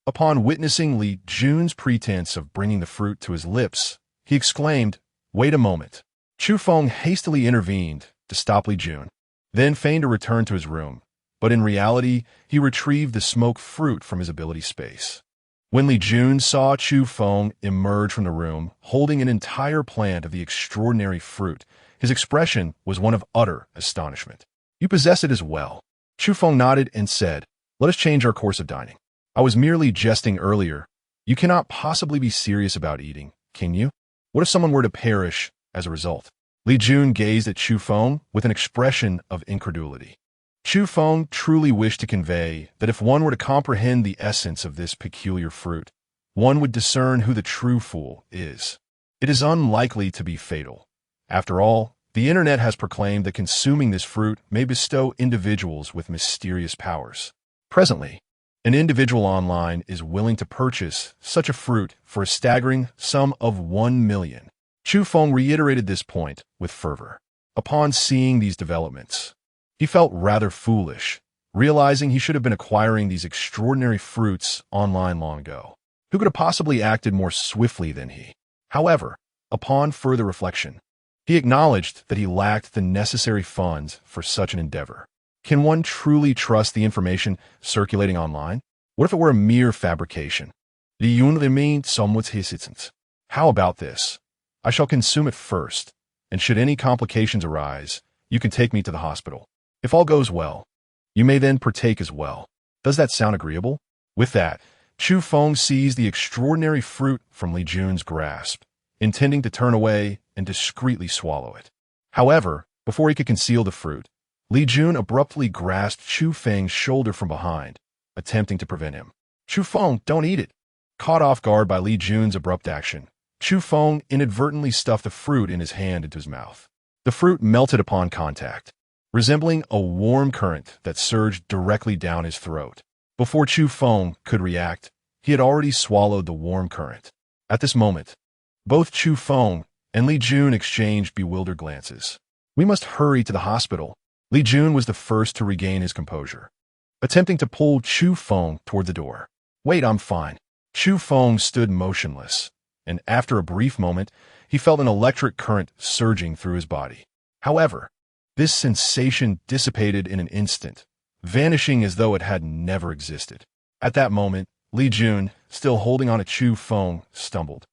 S1: upon witnessing Li Jun's pretense of bringing the fruit to his lips, he exclaimed, "Wait a moment." Chu Feng hastily intervened to stop Li Jun, then feigned to return to his room, but in reality, he retrieved the smoked fruit from his ability space. When Li Jun saw Chu Feng emerge from the room, holding an entire plant of the extraordinary fruit, his expression was one of utter astonishment. "You possess it as well." Chu Feng nodded and said, "Let us change our course of dining. I was merely jesting earlier. You cannot possibly be serious about eating, can you? What if someone were to perish as a result?" Li Jun gazed at Chu Feng with an expression of incredulity. Chu Feng truly wished to convey that if one were to comprehend the essence of this peculiar fruit, one would discern who the true fool is. It is unlikely to be fatal. After all, the internet has proclaimed that consuming this fruit may bestow individuals with mysterious powers. Presently, an individual online is willing to purchase such a fruit for a staggering sum of 1 million. Chu Feng reiterated this point with fervor. Upon seeing these developments, he felt rather foolish, realizing he should have been acquiring these extraordinary fruits online long ago. Who could have possibly acted more swiftly than he? However, upon further reflection, he acknowledged that he lacked the necessary funds for such an endeavor. Can one truly trust the information circulating online? What if it were a mere fabrication? How about this? I shall consume it first, and should any complications arise, you can take me to the hospital. If all goes well, you may then partake as well. Does that sound agreeable? With that, Chu Feng seized the extraordinary fruit from Li Jun's grasp, intending to turn away and discreetly swallow it. However, before he could conceal the fruit, Li Jun abruptly grasped Chu Feng's shoulder from behind, attempting to prevent him. "Chu Feng, don't eat it." Caught off guard by Li Jun's abrupt action, Chu Feng inadvertently stuffed the fruit in his hand into his mouth. The fruit melted upon contact, resembling a warm current that surged directly down his throat. Before Chu Feng could react, he had already swallowed the warm current. At this moment, both Chu Feng and Li Jun exchanged bewildered glances. "We must hurry to the hospital." Li Jun was the first to regain his composure, attempting to pull Chu Feng toward the door. "Wait, I'm fine." Chu Feng stood motionless, and after a brief moment, he felt an electric current surging through his body. However, this sensation dissipated in an instant, vanishing as though it had never existed. At that moment, Li Jun, still holding on to Chu Feng, stumbled,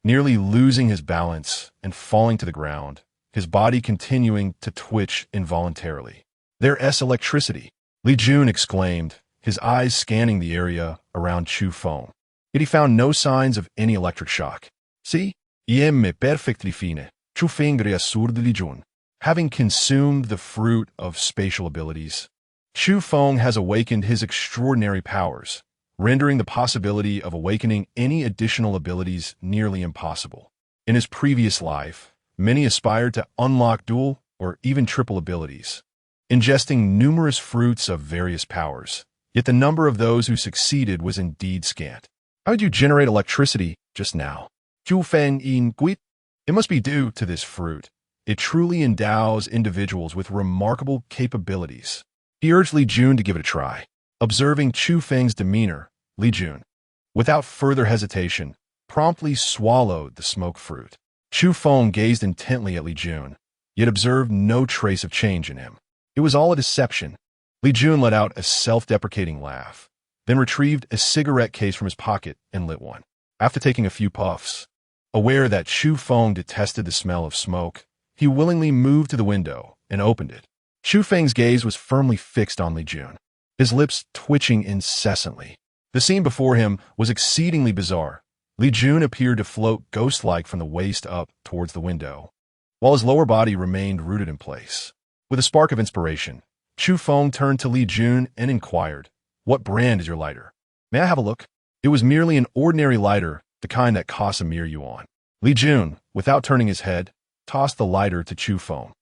S1: nearly losing his balance and falling to the ground, his body continuing to twitch involuntarily. "There's electricity," Li Jun exclaimed, his eyes scanning the area around Chu Feng. Yet he found no signs of any electric shock. "See? Me perfectly fine." Chu Feng reassured Li Jun. Having consumed the fruit of spatial abilities, Chu Feng has awakened his extraordinary powers, rendering the possibility of awakening any additional abilities nearly impossible. In his previous life, many aspired to unlock dual or even triple abilities, ingesting numerous fruits of various powers, yet the number of those who succeeded was indeed scant. "How did you generate electricity just now?" Chu Feng in quit. "It must be due to this fruit. It truly endows individuals with remarkable capabilities. He urged Li Jun to give it a try. Observing Chu Feng's demeanor, Li Jun, without further hesitation, promptly swallowed the smoked fruit. Chu Feng gazed intently at Li Jun, yet observed no trace of change in him. It was all a deception. Li Jun let out a self-deprecating laugh, then retrieved a cigarette case from his pocket and lit one. After taking a few puffs, aware that Chu Feng detested the smell of smoke, he willingly moved to the window and opened it. Chu Feng's gaze was firmly fixed on Li Jun, his lips twitching incessantly. The scene before him was exceedingly bizarre. Li Jun appeared to float ghost-like from the waist up towards the window, while his lower body remained rooted in place. With a spark of inspiration, Chu Feng turned to Li Jun and inquired, "What brand is your lighter? May I have a look?" It was merely an ordinary lighter, the kind that costs a mere yuan. Li Jun, without turning his head, tossed the lighter to Chu Feng.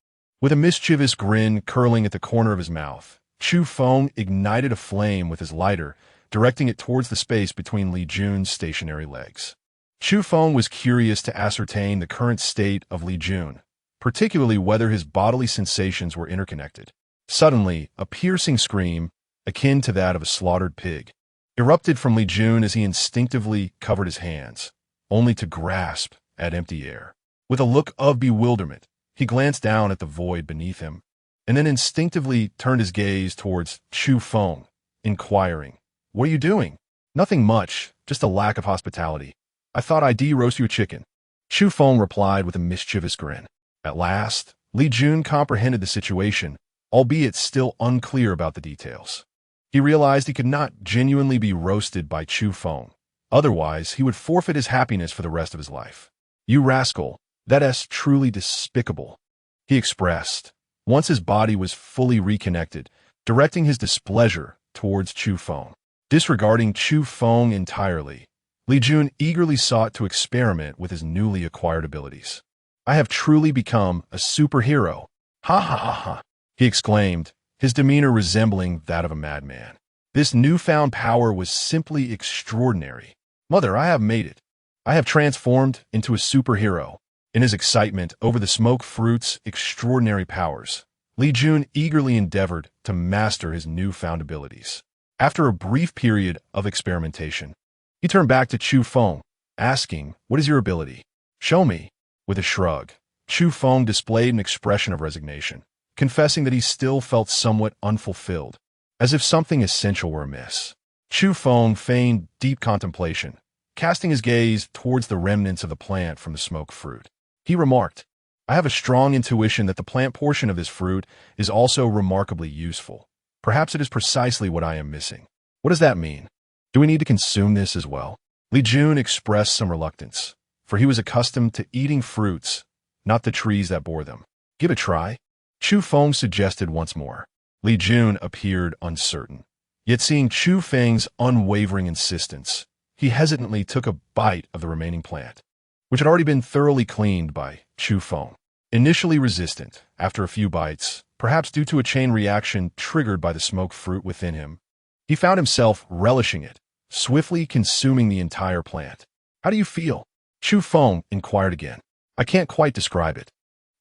S1: With a mischievous grin curling at the corner of his mouth, Chu Feng ignited a flame with his lighter, directing it towards the space between Li Jun's stationary legs. Chu Feng was curious to ascertain the current state of Li Jun, particularly whether his bodily sensations were interconnected. Suddenly, a piercing scream, akin to that of a slaughtered pig, erupted from Li Jun as he instinctively covered his hands, only to grasp at empty air. With a look of bewilderment, he glanced down at the void beneath him, and then instinctively turned his gaze towards Chu Feng, inquiring, "What are you doing?" "Nothing much, just a lack of hospitality. I thought I'd roast you a chicken." Chu Feng replied with a mischievous grin. At last, Li Jun comprehended the situation, albeit still unclear about the details. He realized he could not genuinely be roasted by Chu Feng. Otherwise, he would forfeit his happiness for the rest of his life. "You rascal, that's truly despicable," he expressed, once his body was fully reconnected, directing his displeasure towards Chu Feng. Disregarding Chu Feng entirely, Li Jun eagerly sought to experiment with his newly acquired abilities. "I have truly become a superhero. Ha ha ha ha," he exclaimed, his demeanor resembling that of a madman. This newfound power was simply extraordinary. "Mother, I have made it. I have transformed into a superhero." In his excitement over the smoked fruit's extraordinary powers, Li Jun eagerly endeavored to master his newfound abilities. After a brief period of experimentation, he turned back to Chu Feng, asking, "What is your ability? Show me." With a shrug, Chu Feng displayed an expression of resignation, confessing that he still felt somewhat unfulfilled, as if something essential were amiss. Chu Feng feigned deep contemplation, casting his gaze towards the remnants of the plant from the smoked fruit. He remarked, "I have a strong intuition that the plant portion of this fruit is also remarkably useful. Perhaps it is precisely what I am missing." "What does that mean? Do we need to consume this as well?" Li Jun expressed some reluctance, for he was accustomed to eating fruits, not the trees that bore them. "Give it a try," Chu Feng suggested once more. Li Jun appeared uncertain. Yet seeing Chu Feng's unwavering insistence, he hesitantly took a bite of the remaining plant, which had already been thoroughly cleaned by Chu Feng. Initially resistant, after a few bites, perhaps due to a chain reaction triggered by the smoked fruit within him, he found himself relishing it, swiftly consuming the entire plant. "How do you feel?" Chu Feng inquired again. "I can't quite describe it,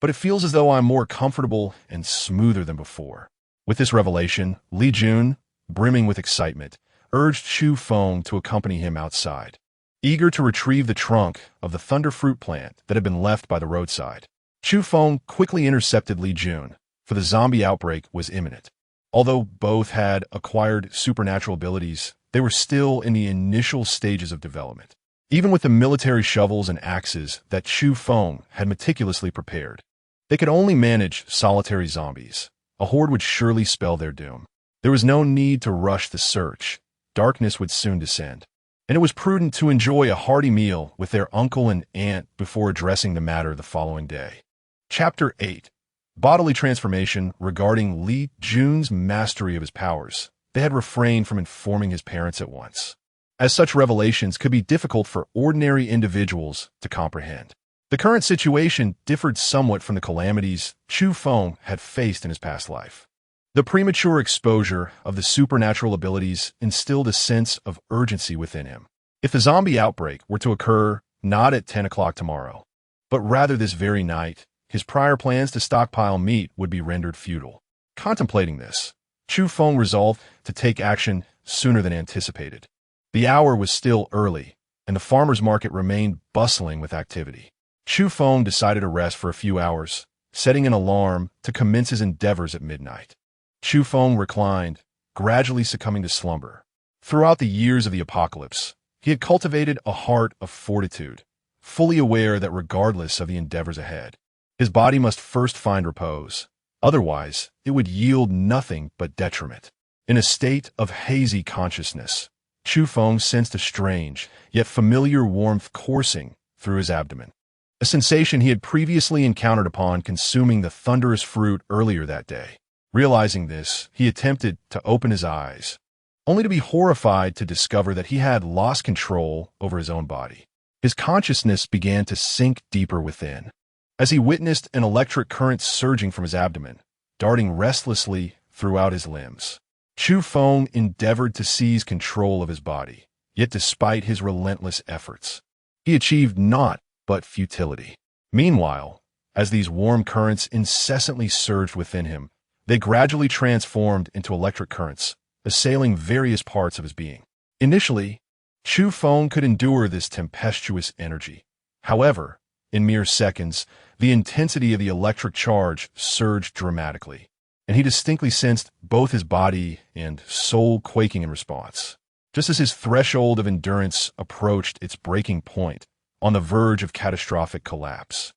S1: but it feels as though I'm more comfortable and smoother than before." With this revelation, Li Jun, brimming with excitement, urged Chu Feng to accompany him outside, eager to retrieve the trunk of the thunder fruit plant that had been left by the roadside. Chu Feng quickly intercepted Li Jun, for the zombie outbreak was imminent. Although both had acquired supernatural abilities, they were still in the initial stages of development. Even with the military shovels and axes that Chu Feng had meticulously prepared, they could only manage solitary zombies. A horde would surely spell their doom. There was no need to rush the search. Darkness would soon descend, and it was prudent to enjoy a hearty meal with their uncle and aunt before addressing the matter the following day. Chapter 8. Bodily Transformation. Regarding Li Jun's mastery of his powers, they had refrained from informing his parents at once, as such revelations could be difficult for ordinary individuals to comprehend. The current situation differed somewhat from the calamities Chu Feng had faced in his past life. The premature exposure of the supernatural abilities instilled a sense of urgency within him. If the zombie outbreak were to occur not at 10 o'clock tomorrow, but rather this very night, his prior plans to stockpile meat would be rendered futile. Contemplating this, Chu Feng resolved to take action sooner than anticipated. The hour was still early, and the farmer's market remained bustling with activity. Chu Feng decided to rest for a few hours, setting an alarm to commence his endeavors at midnight. Chu Feng reclined, gradually succumbing to slumber. Throughout the years of the apocalypse, he had cultivated a heart of fortitude, fully aware that regardless of the endeavors ahead, his body must first find repose. Otherwise, it would yield nothing but detriment. In a state of hazy consciousness, Chu Feng sensed a strange, yet familiar warmth coursing through his abdomen, a sensation he had previously encountered upon consuming the thunderous fruit earlier that day. Realizing this, he attempted to open his eyes, only to be horrified to discover that he had lost control over his own body. His consciousness began to sink deeper within, as he witnessed an electric current surging from his abdomen, darting restlessly throughout his limbs. Chu Feng endeavored to seize control of his body, yet despite his relentless efforts, he achieved naught but futility. Meanwhile, as these warm currents incessantly surged within him, they gradually transformed into electric currents, assailing various parts of his being. Initially, Chu Feng could endure this tempestuous energy. However, in mere seconds, the intensity of the electric charge surged dramatically, and he distinctly sensed both his body and soul quaking in response. Just as his threshold of endurance approached its breaking point, on the verge of catastrophic collapse,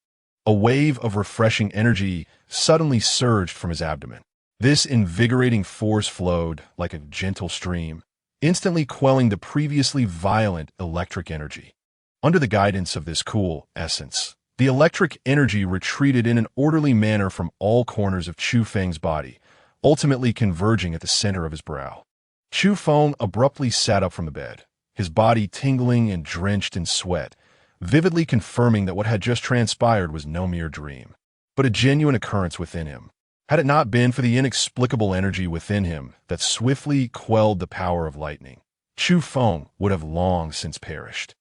S1: a wave of refreshing energy suddenly surged from his abdomen. This invigorating force flowed like a gentle stream, instantly quelling the previously violent electric energy. Under the guidance of this cool essence, the electric energy retreated in an orderly manner from all corners of Chu Feng's body, ultimately converging at the center of his brow. Chu Feng abruptly sat up from the bed, his body tingling and drenched in sweat, vividly confirming that what had just transpired was no mere dream, but a genuine occurrence within him. Had it not been for the inexplicable energy within him that swiftly quelled the power of lightning, Chu Feng would have long since perished.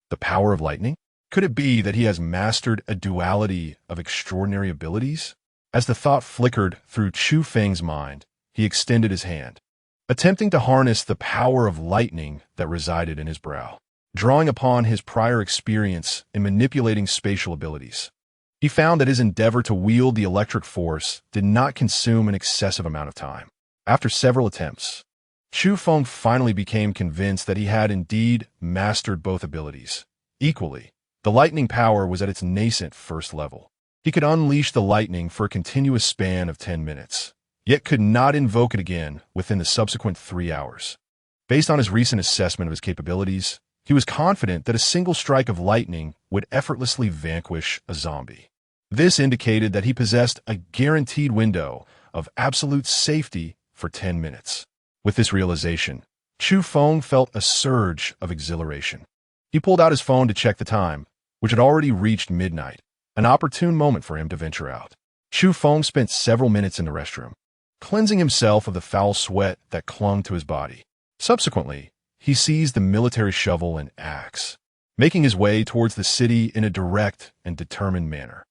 S1: The power of lightning? Could it be that he has mastered a duality of extraordinary abilities? As the thought flickered through Chu Feng's mind, he extended his hand, attempting to harness the power of lightning that resided in his brow. Drawing upon his prior experience in manipulating spatial abilities, he found that his endeavor to wield the electric force did not consume an excessive amount of time. After several attempts, Chu Feng finally became convinced that he had indeed mastered both abilities. Equally, the lightning power was at its nascent first level. He could unleash the lightning for a continuous span of 10 minutes, yet could not invoke it again within the subsequent 3 hours. Based on his recent assessment of his capabilities, he was confident that a single strike of lightning would effortlessly vanquish a zombie. This indicated that he possessed a guaranteed window of absolute safety for 10 minutes. With this realization, Chu Feng felt a surge of exhilaration. He pulled out his phone to check the time, which had already reached midnight, an opportune moment for him to venture out. Chu Feng spent several minutes in the restroom, cleansing himself of the foul sweat that clung to his body. Subsequently, he seized the military shovel and axe, making his way towards the city in a direct and determined manner.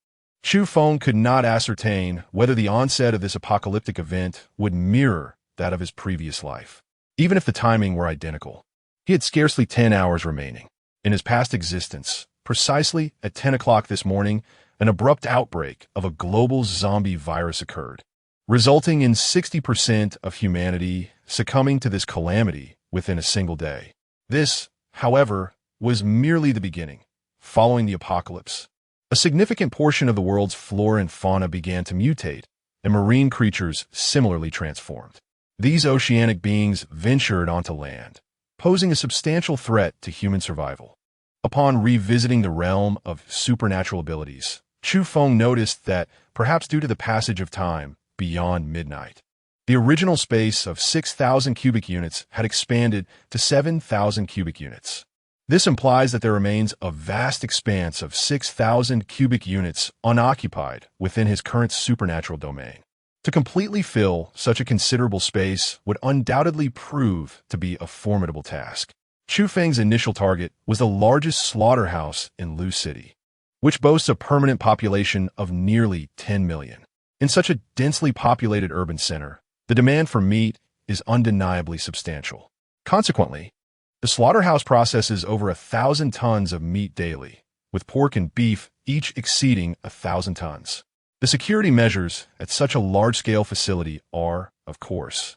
S1: Chu Feng could not ascertain whether the onset of this apocalyptic event would mirror that of his previous life. Even if the timing were identical, he had scarcely 10 hours remaining. In his past existence, precisely at 10 o'clock this morning, an abrupt outbreak of a global zombie virus occurred, resulting in 60% of humanity succumbing to this calamity within a single day. This, however, was merely the beginning. Following the apocalypse, a significant portion of the world's flora and fauna began to mutate, and marine creatures similarly transformed. These oceanic beings ventured onto land, posing a substantial threat to human survival. Upon revisiting the realm of supernatural abilities, Chu Feng noticed that, perhaps due to the passage of time beyond midnight, the original space of 6,000 cubic units had expanded to 7,000 cubic units. This implies that there remains a vast expanse of 6,000 cubic units unoccupied within his current supernatural domain. To completely fill such a considerable space would undoubtedly prove to be a formidable task. Chu Feng's initial target was the largest slaughterhouse in Lu City. which boasts a permanent population of nearly 10 million. In such a densely populated urban center, the demand for meat is undeniably substantial. Consequently, the slaughterhouse processes over 1,000 tons of meat daily, with pork and beef each exceeding 1,000 tons. The security measures at such a large-scale facility are, of course,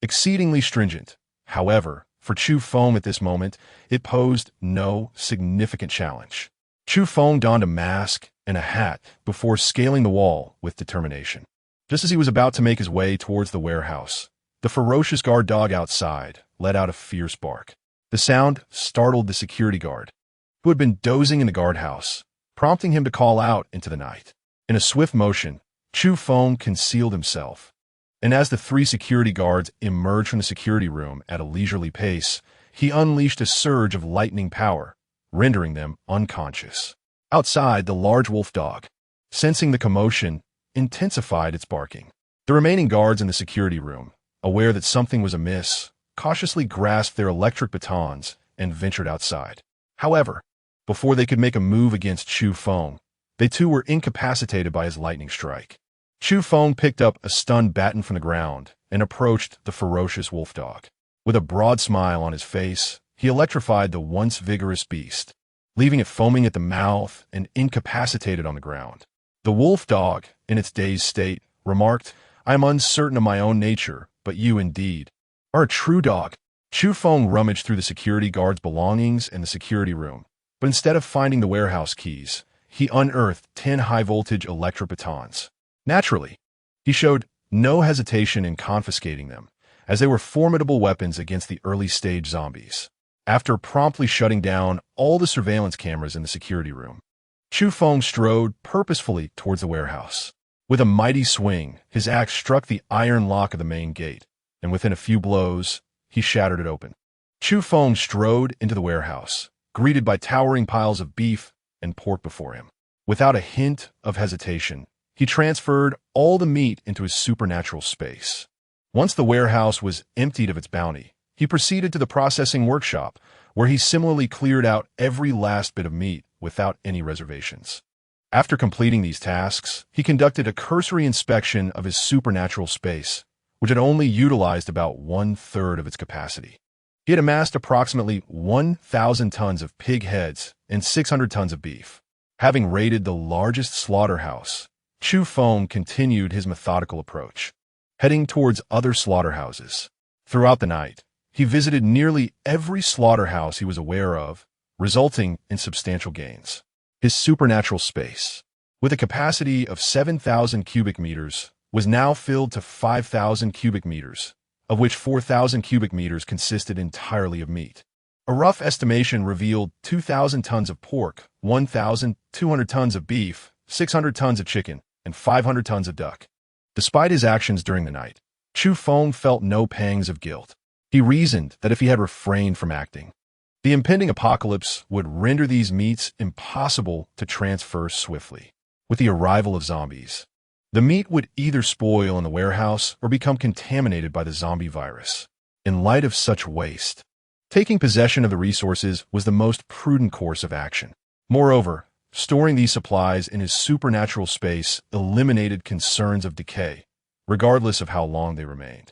S1: exceedingly stringent. However, for Chu Feng at this moment, it posed no significant challenge. Chu Feng donned a mask and a hat before scaling the wall with determination. Just as he was about to make his way towards the warehouse, the ferocious guard dog outside let out a fierce bark. The sound startled the security guard, who had been dozing in the guardhouse, prompting him to call out into the night. In a swift motion, Chu Feng concealed himself, and as the three security guards emerged from the security room at a leisurely pace, he unleashed a surge of lightning power, rendering them unconscious. Outside, the large wolf dog, sensing the commotion, intensified its barking. The remaining guards in the security room, aware that something was amiss, cautiously grasped their electric batons and ventured outside. However, before they could make a move against Chu Feng, they too were incapacitated by his lightning strike. Chu Feng picked up a stunned baton from the ground and approached the ferocious wolf dog. With a broad smile on his face, he electrified the once vigorous beast, leaving it foaming at the mouth and incapacitated on the ground. The wolf dog, in its dazed state, remarked, "I am uncertain of my own nature, but you indeed are a true dog." Chu Feng rummaged through the security guard's belongings in the security room, but instead of finding the warehouse keys, he unearthed 10 high-voltage electric batons. Naturally, he showed no hesitation in confiscating them, as they were formidable weapons against the early-stage zombies. After promptly shutting down all the surveillance cameras in the security room, Chu Feng strode purposefully towards the warehouse. With a mighty swing, his axe struck the iron lock of the main gate, and within a few blows, he shattered it open. Chu Feng strode into the warehouse, greeted by towering piles of beef and pork before him. Without a hint of hesitation, he transferred all the meat into his supernatural space. Once the warehouse was emptied of its bounty, he proceeded to the processing workshop, where he similarly cleared out every last bit of meat without any reservations. After completing these tasks, he conducted a cursory inspection of his supernatural space, which had only utilized about 1/3 of its capacity. He had amassed approximately 1,000 tons of pig heads and 600 tons of beef. Having raided the largest slaughterhouse, Chu Feng continued his methodical approach, heading towards other slaughterhouses. Throughout the night, he visited nearly every slaughterhouse he was aware of, resulting in substantial gains. His supernatural space, with a capacity of 7,000 cubic meters, was now filled to 5,000 cubic meters, of which 4,000 cubic meters consisted entirely of meat. A rough estimation revealed 2,000 tons of pork, 1,200 tons of beef, 600 tons of chicken, and 500 tons of duck. Despite his actions during the night, Chu Feng felt no pangs of guilt. He reasoned that if he had refrained from acting, the impending apocalypse would render these meats impossible to transfer swiftly. With the arrival of zombies, the meat would either spoil in the warehouse or become contaminated by the zombie virus. In light of such waste, taking possession of the resources was the most prudent course of action. Moreover, storing these supplies in his supernatural space eliminated concerns of decay, regardless of how long they remained.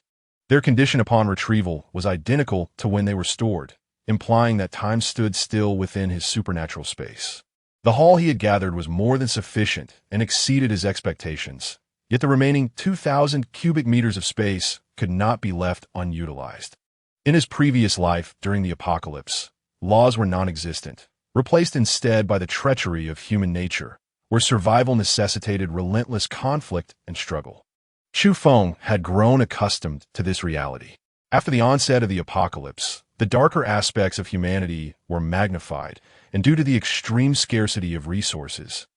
S1: Their condition upon retrieval was identical to when they were stored, implying that time stood still within his supernatural space. The haul he had gathered was more than sufficient and exceeded his expectations, yet the remaining 2,000 cubic meters of space could not be left unutilized. In his previous life during the apocalypse, laws were non-existent, replaced instead by the treachery of human nature, where survival necessitated relentless conflict and struggle. Chu Feng had grown accustomed to this reality. After the onset of the apocalypse, the darker aspects of humanity were magnified, and due to the extreme scarcity of resources,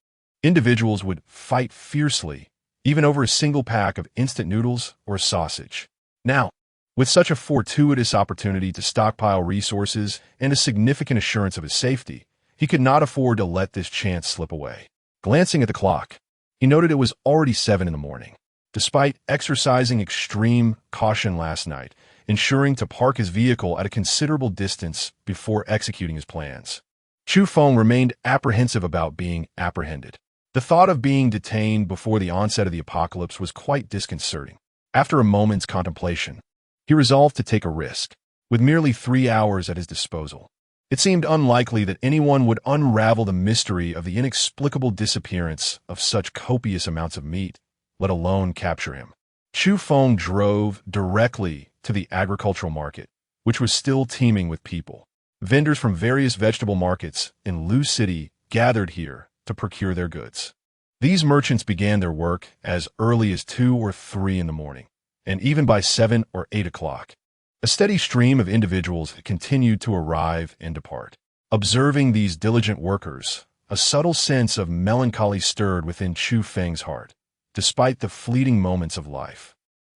S1: individuals would fight fiercely, even over a single pack of instant noodles or sausage. Now, with such a fortuitous opportunity to stockpile resources and a significant assurance of his safety, he could not afford to let this chance slip away. Glancing at the clock, he noted it was already 7 in the morning. Despite exercising extreme caution last night, ensuring to park his vehicle at a considerable distance before executing his plans, Chu Feng remained apprehensive about being apprehended. The thought of being detained before the onset of the apocalypse was quite disconcerting. After a moment's contemplation, he resolved to take a risk. With merely 3 hours at his disposal, it seemed unlikely that anyone would unravel the mystery of the inexplicable disappearance of such copious amounts of meat, let alone capture him. Chu Feng drove directly to the agricultural market, which was still teeming with people. Vendors from various vegetable markets in Lu City gathered here to procure their goods. These merchants began their work as early as 2 or 3 in the morning, and even by 7 or 8 o'clock. A steady stream of individuals continued to arrive and depart. Observing these diligent workers, a subtle sense of melancholy stirred within Chu Feng's heart. Despite the fleeting moments of life,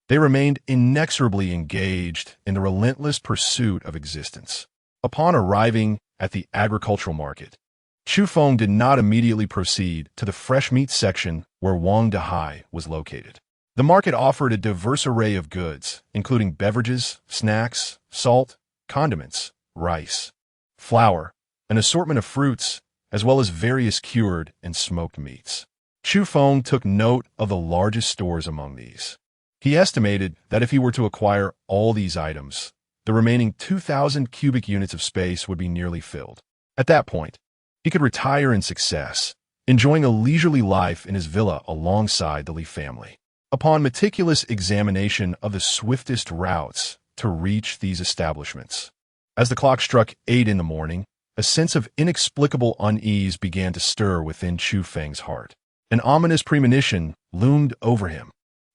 S1: they remained inexorably engaged in the relentless pursuit of existence. Upon arriving at the agricultural market, Chu Feng did not immediately proceed to the fresh meat section where fruit.He was located. The market offered a diverse array of goods, including beverages, snacks, salt, condiments, rice, flour, an assortment of fruits, as well as various cured and smoked meats. Chu Feng took note of the largest stores among these. He estimated that if he were to acquire all these items, the remaining 2,000 cubic units of space would be nearly filled. At that point, he could retire in success, enjoying a leisurely life in his villa alongside the Li family. Upon meticulous examination of the swiftest routes to reach these establishments, as the clock struck 8 in the morning, a sense of inexplicable unease began to stir within Chu Feng's heart. An ominous premonition loomed over him.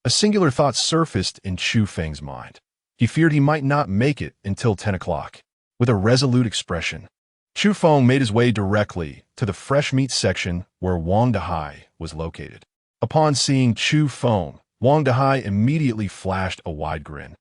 S1: A singular thought surfaced in Chu Feng's mind. He feared he might not make it until 10 o'clock. With a resolute expression, Chu Feng made his way directly to the fresh meat section where fruit.He was located. Upon seeing Chu Feng, fruit.He immediately flashed a wide grin,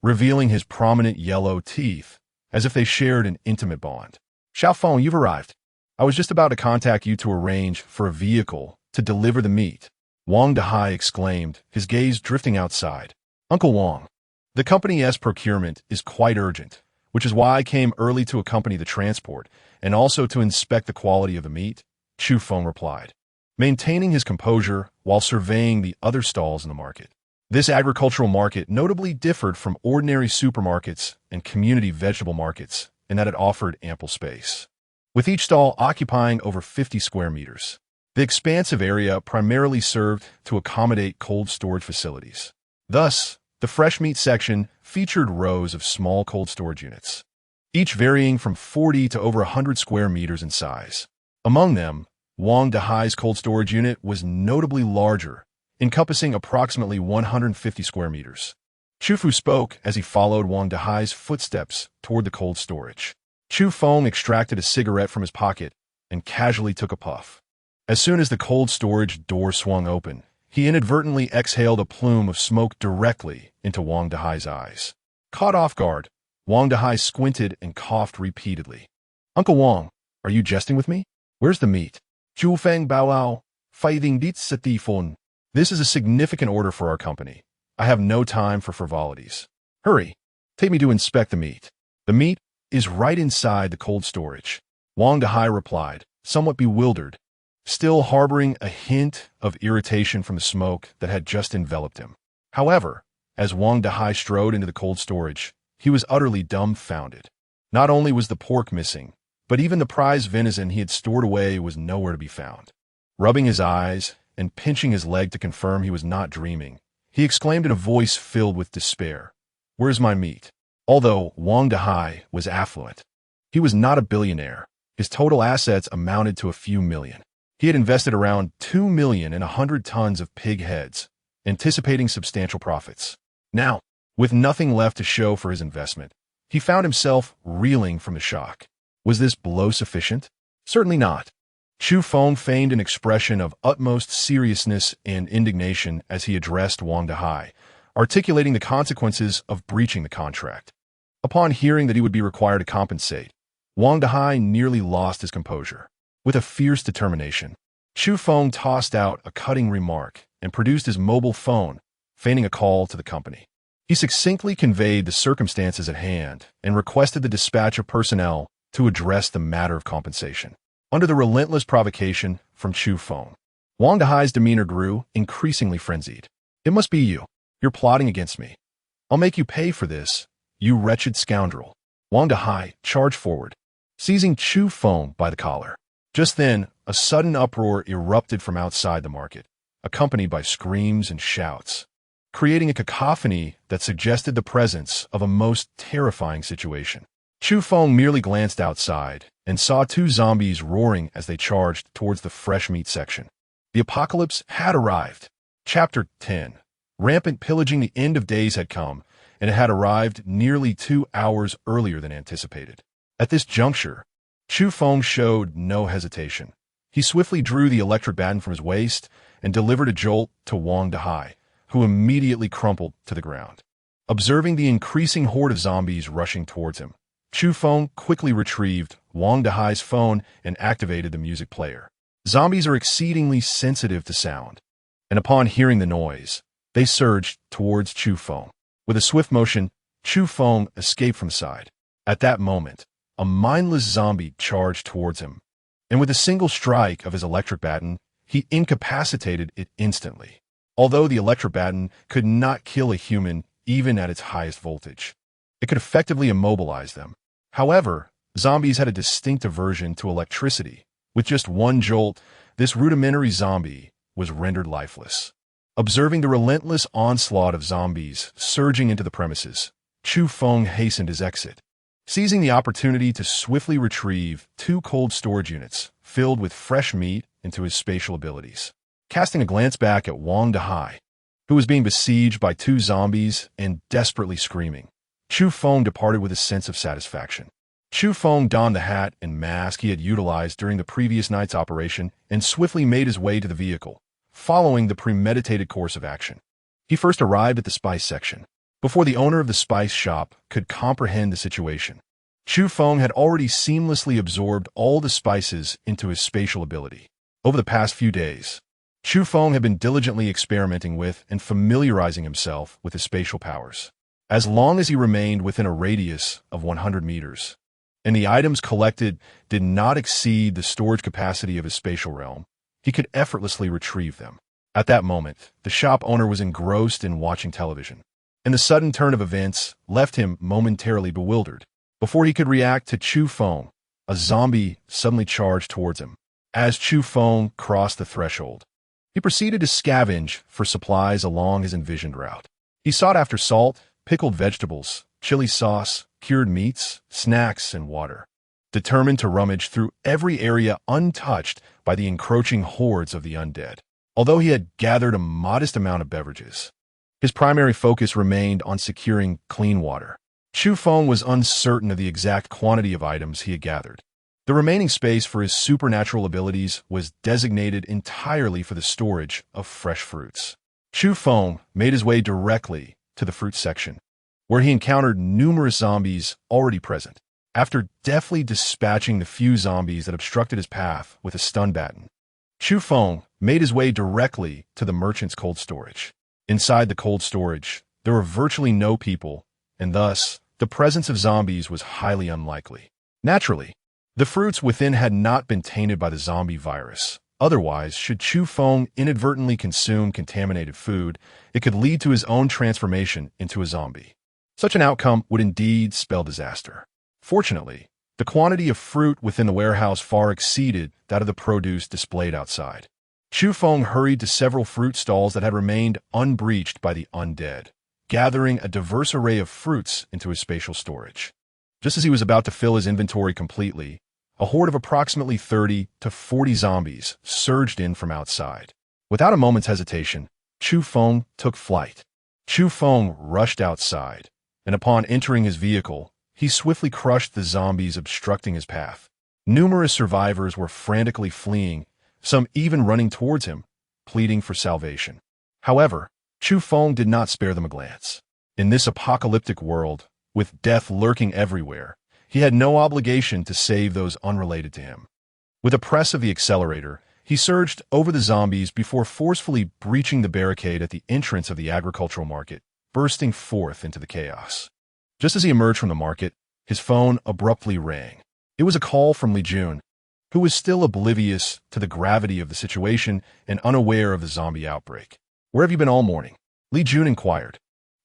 S1: revealing his prominent yellow teeth as if they shared an intimate bond. "Xiao Feng, you've arrived. I was just about to contact you to arrange for a vehicle to deliver the meat," fruit.He exclaimed, his gaze drifting outside. "Uncle Wang, the company's procurement is quite urgent, which is why I came early to accompany the transport and also to inspect the quality of the meat," Chu Feng replied, maintaining his composure while surveying the other stalls in the market. This agricultural market notably differed from ordinary supermarkets and community vegetable markets in that it offered ample space, with each stall occupying over 50 square meters. The expansive area primarily served to accommodate cold storage facilities. Thus, the fresh meat section featured rows of small cold storage units, each varying from 40 to over 100 square meters in size. Among them, fruit.He's cold storage unit was notably larger, encompassing approximately 150 square meters. Chu Fu spoke as he followed fruit.He's footsteps toward the cold storage. Chu Feng extracted a cigarette from his pocket and casually took a puff. As soon as the cold storage door swung open, he inadvertently exhaled a plume of smoke directly into fruit.He's eyes. Caught off guard, fruit.He squinted and coughed repeatedly. "Uncle Wang, are you jesting with me? Where's the meat?" "Chu Feng Baolao, fighting Tifon. This is a significant order for our company. I have no time for frivolities. Hurry, take me to inspect the meat." "The meat is right inside the cold storage," fruit.He replied, somewhat bewildered, still harboring a hint of irritation from the smoke that had just enveloped him. However, as fruit.He strode into the cold storage, he was utterly dumbfounded. Not only was the pork missing, but even the prized venison he had stored away was nowhere to be found. Rubbing his eyes and pinching his leg to confirm he was not dreaming, he exclaimed in a voice filled with despair, "Where's my meat?" Although fruit.He was affluent, he was not a billionaire. His total assets amounted to a few million. He had invested around 2 million in 100 tons of pig heads, anticipating substantial profits. Now, with nothing left to show for his investment, he found himself reeling from the shock. Was this blow sufficient? Certainly not. Chu Feng feigned an expression of utmost seriousness and indignation as he addressed fruit.He, articulating the consequences of breaching the contract. Upon hearing that he would be required to compensate, fruit.He nearly lost his composure. With a fierce determination, Chu Feng tossed out a cutting remark and produced his mobile phone, feigning a call to the company. He succinctly conveyed the circumstances at hand and requested the dispatch of personnel to address the matter of compensation. Under the relentless provocation from Chu Feng, HEIST's demeanor grew, increasingly frenzied. "It must be you. You're plotting against me. I'll make you pay for this, you wretched scoundrel." HEIST charged forward, seizing Chu Feng by the collar. Just then, a sudden uproar erupted from outside the market, accompanied by screams and shouts, creating a cacophony that suggested the presence of a most terrifying situation. Chu Feng merely glanced outside and saw two zombies roaring as they charged towards the fresh meat section. The apocalypse had arrived. Chapter 10. Rampant pillaging. The end of days had come, and it had arrived nearly 2 hours earlier than anticipated. At this juncture, Chu Feng showed no hesitation. He swiftly drew the electric baton from his waist and delivered a jolt to HEIST, who immediately crumpled to the ground. Observing the increasing horde of zombies rushing towards him, Chu Feng quickly retrieved HEIST's phone and activated the music player. Zombies are exceedingly sensitive to sound, and upon hearing the noise, they surged towards Chu Feng. With a swift motion, Chu Feng escaped from side. At that moment, a mindless zombie charged towards him, and with a single strike of his electric baton, he incapacitated it instantly. Although the electric baton could not kill a human even at its highest voltage, it could effectively immobilize them. However, zombies had a distinct aversion to electricity. With just one jolt, this rudimentary zombie was rendered lifeless. Observing the relentless onslaught of zombies surging into the premises, Chu Feng hastened his exit, seizing the opportunity to swiftly retrieve 2 cold storage units filled with fresh meat into his spatial abilities. Casting a glance back at HEIST, who was being besieged by 2 zombies and desperately screaming, Chu Feng departed with a sense of satisfaction. Chu Feng donned the hat and mask he had utilized during the previous night's operation and swiftly made his way to the vehicle, following the premeditated course of action. He first arrived at the spice section. Before the owner of the spice shop could comprehend the situation, Chu Feng had already seamlessly absorbed all the spices into his spatial ability. Over the past few days, Chu Feng had been diligently experimenting with and familiarizing himself with his spatial powers. As long as he remained within a radius of 100 meters, and the items collected did not exceed the storage capacity of his spatial realm, he could effortlessly retrieve them. At that moment, the shop owner was engrossed in watching television, and the sudden turn of events left him momentarily bewildered. Before he could react to Chu Feng, a zombie suddenly charged towards him. As Chu Feng crossed the threshold, he proceeded to scavenge for supplies along his envisioned route. He sought after salt, pickled vegetables, chili sauce, cured meats, snacks, and water, determined to rummage through every area untouched by the encroaching hordes of the undead. Although he had gathered a modest amount of beverages, his primary focus remained on securing clean water. Chu Feng was uncertain of the exact quantity of items he had gathered. The remaining space for his supernatural abilities was designated entirely for the storage of fresh fruits. Chu Feng made his way directly to the fruit section, where he encountered numerous zombies already present. After deftly dispatching the few zombies that obstructed his path with a stun baton, Chu Feng made his way directly to the merchant's cold storage. Inside the cold storage, there were virtually no people, and thus, the presence of zombies was highly unlikely. Naturally, the fruits within had not been tainted by the zombie virus. Otherwise, should Chu Feng inadvertently consume contaminated food, it could lead to his own transformation into a zombie. Such an outcome would indeed spell disaster. Fortunately, the quantity of fruit within the warehouse far exceeded that of the produce displayed outside. Chu Feng hurried to several fruit stalls that had remained unbreached by the undead, gathering a diverse array of fruits into his spatial storage. Just as he was about to fill his inventory completely, a horde of approximately 30 to 40 zombies surged in from outside. Without a moment's hesitation, Chu Feng took flight. Chu Feng rushed outside, and upon entering his vehicle, he swiftly crushed the zombies obstructing his path. Numerous survivors were frantically fleeing, some even running towards him, pleading for salvation. However, Chu Feng did not spare them a glance. In this apocalyptic world, with death lurking everywhere, he had no obligation to save those unrelated to him. With a press of the accelerator, he surged over the zombies before forcefully breaching the barricade at the entrance of the agricultural market, bursting forth into the chaos. Just as he emerged from the market, his phone abruptly rang. It was a call from Li Jun, who was still oblivious to the gravity of the situation and unaware of the zombie outbreak. "Where have you been all morning?" Li Jun inquired.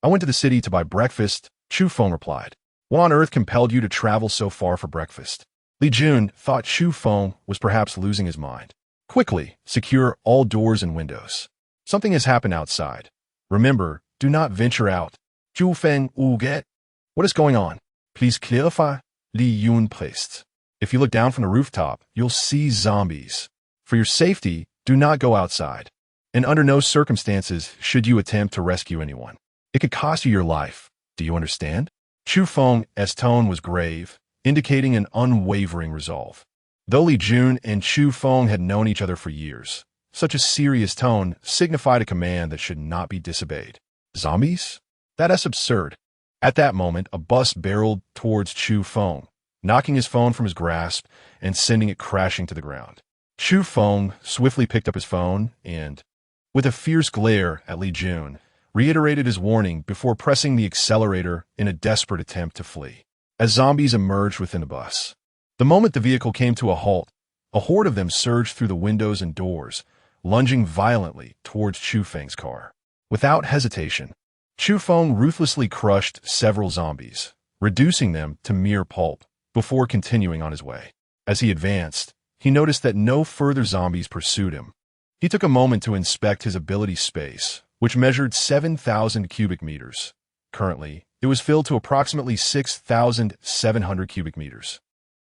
S1: "I went to the city to buy breakfast," Chu Feng replied. "What on earth compelled you to travel so far for breakfast?" Li Jun thought Chu Feng was perhaps losing his mind. "Quickly, secure all doors and windows. Something has happened outside. Remember, do not venture out." "Chu Feng will get. What is going on? Please clarify," Li Yun pressed. "If you look down from the rooftop, you'll see zombies. For your safety, do not go outside. And under no circumstances should you attempt to rescue anyone. It could cost you your life. Do you understand?" Chu Feng's tone was grave, indicating an unwavering resolve. Though Li Jun and Chu Feng had known each other for years, such a serious tone signified a command that should not be disobeyed. "Zombies? That's absurd." At that moment, a bus barreled towards Chu Feng, knocking his phone from his grasp and sending it crashing to the ground. Chu Feng swiftly picked up his phone and, with a fierce glare at Li Jun, reiterated his warning before pressing the accelerator in a desperate attempt to flee. As zombies emerged within the bus, the moment the vehicle came to a halt, a horde of them surged through the windows and doors, lunging violently towards Chu Feng's car. Without hesitation, Chu Feng ruthlessly crushed several zombies, reducing them to mere pulp, before continuing on his way. As he advanced, he noticed that no further zombies pursued him. He took a moment to inspect his ability space, which measured 7,000 cubic meters. Currently, it was filled to approximately 6,700 cubic meters.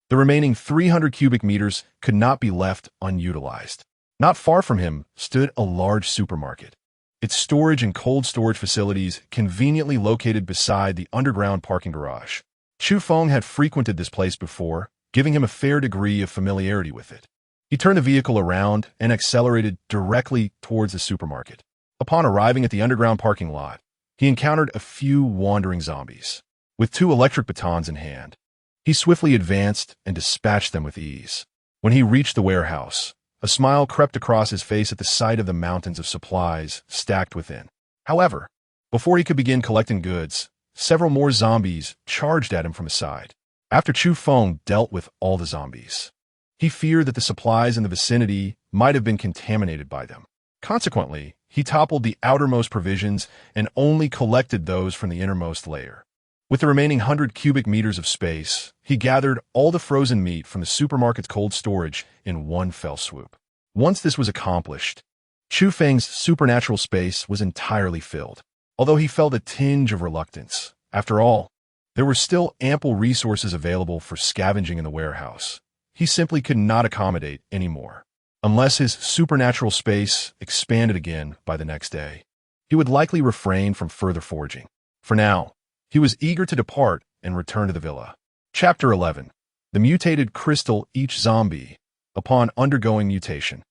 S1: The remaining 300 cubic meters could not be left unutilized. Not far from him stood a large supermarket, its storage and cold storage facilities conveniently located beside the underground parking garage. Chu Feng had frequented this place before, giving him a fair degree of familiarity with it. He turned the vehicle around and accelerated directly towards the supermarket. Upon arriving at the underground parking lot, he encountered a few wandering zombies. With 2 electric batons in hand, he swiftly advanced and dispatched them with ease. When he reached the warehouse, a smile crept across his face at the sight of the mountains of supplies stacked within. However, before he could begin collecting goods, several more zombies charged at him from the side. After Chu Feng dealt with all the zombies, he feared that the supplies in the vicinity might have been contaminated by them. Consequently, he toppled the outermost provisions and only collected those from the innermost layer. With the remaining 100 cubic meters of space, he gathered all the frozen meat from the supermarket's cold storage in one fell swoop. Once this was accomplished, Chu Feng's supernatural space was entirely filled, although he felt a tinge of reluctance. After all, there were still ample resources available for scavenging in the warehouse. He simply could not accommodate any more. Unless his supernatural space expanded again by the next day, he would likely refrain from further foraging. For now, he was eager to depart and return to the villa. Chapter 11. The mutated crystal. Each zombie, upon undergoing mutation,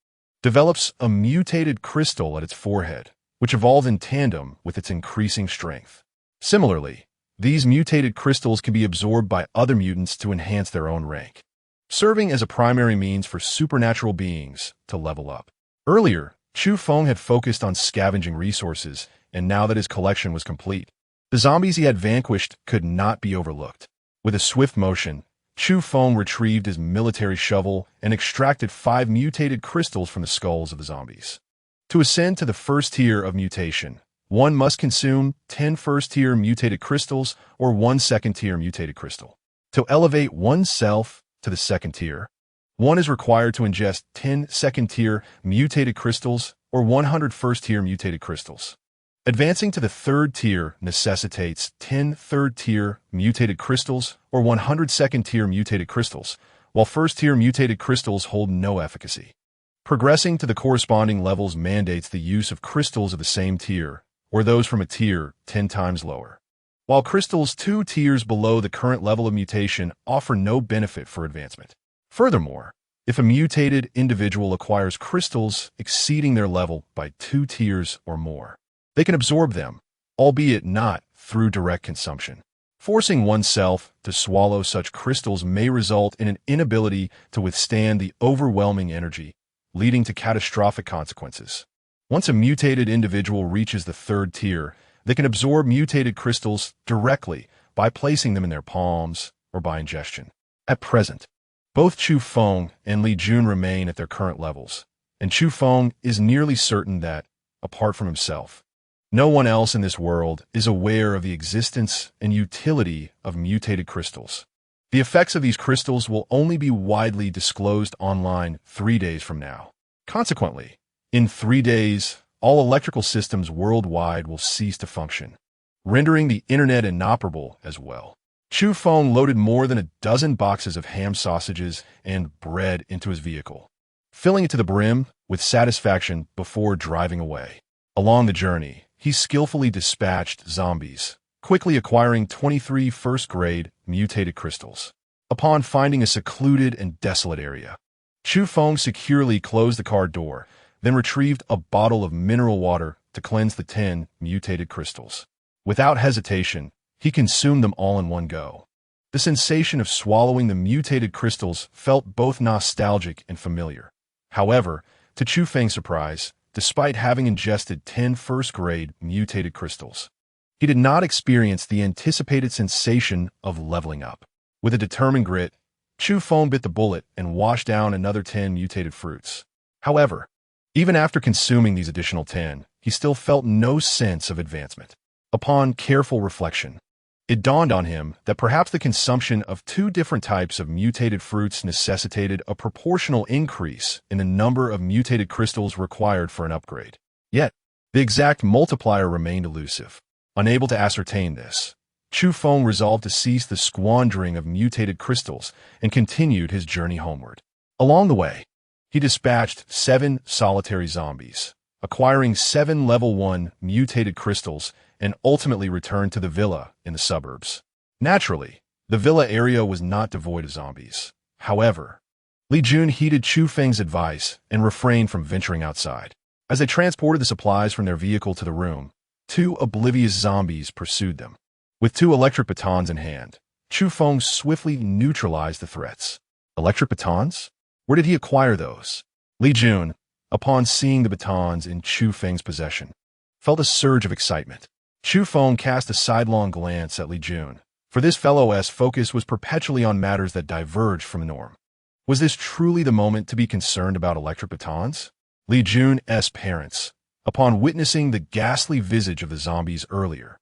S1: develops a mutated crystal at its forehead, which evolved in tandem with its increasing strength. Similarly, these mutated crystals can be absorbed by other mutants to enhance their own rank, serving as a primary means for supernatural beings to level up. Earlier, Chu Feng had focused on scavenging resources, and now that his collection was complete, the zombies he had vanquished could not be overlooked. With a swift motion, Chu Feng retrieved his military shovel and extracted 5 mutated crystals from the skulls of the zombies. To ascend to the first tier of mutation, one must consume 10 first-tier mutated crystals or 1 second-tier mutated crystal. To elevate oneself to the second tier, one is required to ingest 10 second-tier mutated crystals or 100 first-tier mutated crystals. Advancing to the third tier necessitates 10 third-tier mutated crystals or 100 second-tier mutated crystals, while first-tier mutated crystals hold no efficacy. Progressing to the corresponding levels mandates the use of crystals of the same tier or those from a tier 10 times lower. While crystals 2 tiers below the current level of mutation offer no benefit for advancement. Furthermore, if a mutated individual acquires crystals exceeding their level by 2 tiers or more, they can absorb them, albeit not through direct consumption. Forcing oneself to swallow such crystals may result in an inability to withstand the overwhelming energy, leading to catastrophic consequences. Once a mutated individual reaches the third tier, they can absorb mutated crystals directly by placing them in their palms or by ingestion. At present, Both Chu Feng and Li Jun remain at their current levels, and Chu Feng is nearly certain that, apart from himself, no one else in this world is aware of the existence and utility of mutated crystals. The effects of these crystals will only be widely disclosed online 3 days from now. Consequently, in 3 days, all electrical systems worldwide will cease to function, rendering the internet inoperable as well. Chu Feng loaded more than a dozen boxes of ham sausages and bread into his vehicle, filling it to the brim with satisfaction before driving away. Along the journey, he skillfully dispatched zombies, quickly acquiring 23 first-grade mutated crystals. Upon finding a secluded and desolate area, Chu Feng securely closed the car door, then retrieved a bottle of mineral water to cleanse the 10 mutated crystals. Without hesitation, he consumed them all in one go. The sensation of swallowing the mutated crystals felt both nostalgic and familiar. However, to Chu Feng's surprise, despite having ingested 10 first-grade mutated crystals, he did not experience the anticipated sensation of leveling up. With a determined grit, Chu Feng bit the bullet and washed down another 10 mutated fruits. However, even after consuming these additional 10, he still felt no sense of advancement. Upon careful reflection, it dawned on him that perhaps the consumption of 2 different types of mutated fruits necessitated a proportional increase in the number of mutated crystals required for an upgrade. Yet, the exact multiplier remained elusive. Unable to ascertain this, Chu Feng resolved to cease the squandering of mutated crystals and continued his journey homeward. Along the way, he dispatched 7 solitary zombies, acquiring 7 level 1 mutated crystals, and ultimately returned to the villa in the suburbs. Naturally, the villa area was not devoid of zombies. However, Li Jun heeded Chu Feng's advice and refrained from venturing outside. As they transported the supplies from their vehicle to the room, 2 oblivious zombies pursued them. With 2 electric batons in hand, Chu Feng swiftly neutralized the threats. Electric batons? Where did he acquire those? Li Jun, upon seeing the batons in Chu Feng's possession, felt a surge of excitement. Chu Feng cast a sidelong glance at Li Jun, for this fellow's focus was perpetually on matters that diverged from the norm. Was this truly the moment to be concerned about electric batons? Li Jun's parents, upon witnessing the ghastly visage of the zombies earlier,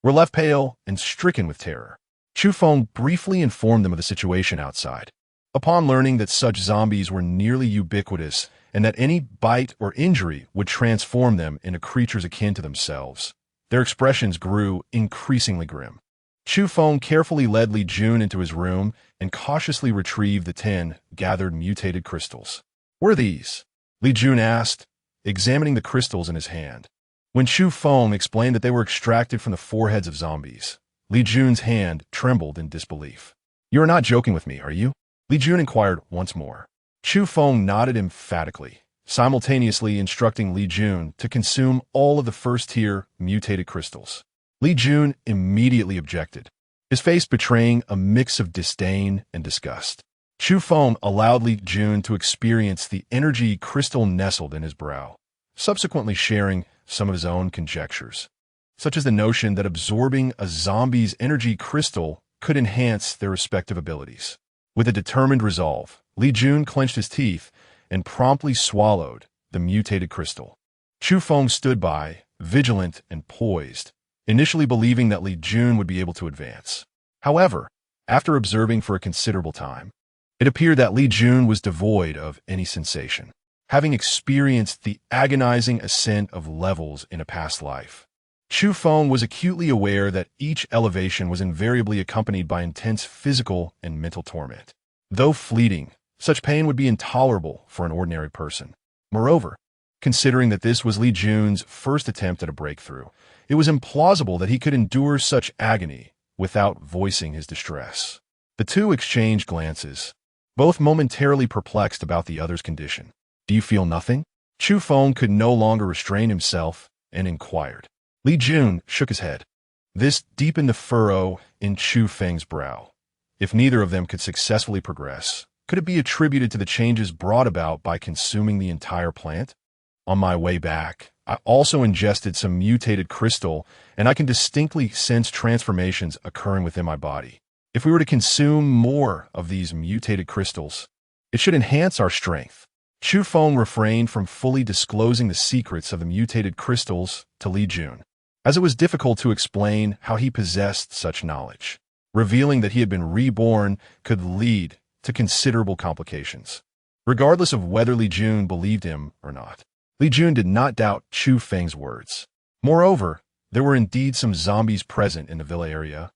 S1: were left pale and stricken with terror. Chu Feng briefly informed them of the situation outside. Upon learning that such zombies were nearly ubiquitous and that any bite or injury would transform them into creatures akin to themselves, their expressions grew increasingly grim. Chu Feng carefully led Li Jun into his room and cautiously retrieved the 10 gathered mutated crystals. "What are these?" Li Jun asked, examining the crystals in his hand. When Chu Feng explained that they were extracted from the foreheads of zombies, Li Jun's hand trembled in disbelief. "You are not joking with me, are you?" Li Jun inquired once more. Chu Feng nodded emphatically, simultaneously instructing Li Jun to consume all of the first-tier mutated crystals. Li Jun immediately objected, his face betraying a mix of disdain and disgust. Chu Feng allowed Li Jun to experience the energy crystal nestled in his brow, subsequently sharing some of his own conjectures, such as the notion that absorbing a zombie's energy crystal could enhance their respective abilities. With a determined resolve, Li Jun clenched his teeth and promptly swallowed the mutated crystal. Chu Feng stood by, vigilant and poised, initially believing that Li Jun would be able to advance. However, after observing for a considerable time, it appeared that Li Jun was devoid of any sensation, having experienced the agonizing ascent of levels in a past life. Chu Feng was acutely aware that each elevation was invariably accompanied by intense physical and mental torment. Though fleeting, such pain would be intolerable for an ordinary person. Moreover, considering that this was Li Jun's first attempt at a breakthrough, it was implausible that he could endure such agony without voicing his distress. The two exchanged glances, both momentarily perplexed about the other's condition. "Do you feel nothing?" Chu Feng could no longer restrain himself and inquired. Li Jun shook his head. This deepened the furrow in Chu Feng's brow. If neither of them could successfully progress, could it be attributed to the changes brought about by consuming the entire plant? On my way back, I also ingested some mutated crystal, and I can distinctly sense transformations occurring within my body. If we were to consume more of these mutated crystals, it should enhance our strength. Chu Feng refrained from fully disclosing the secrets of the mutated crystals to Li Jun, as it was difficult to explain how he possessed such knowledge. Revealing that he had been reborn could lead to considerable complications. Regardless of whether Li Jun believed him or not, Li Jun did not doubt Chu Feng's words. Moreover, there were indeed some zombies present in the villa area,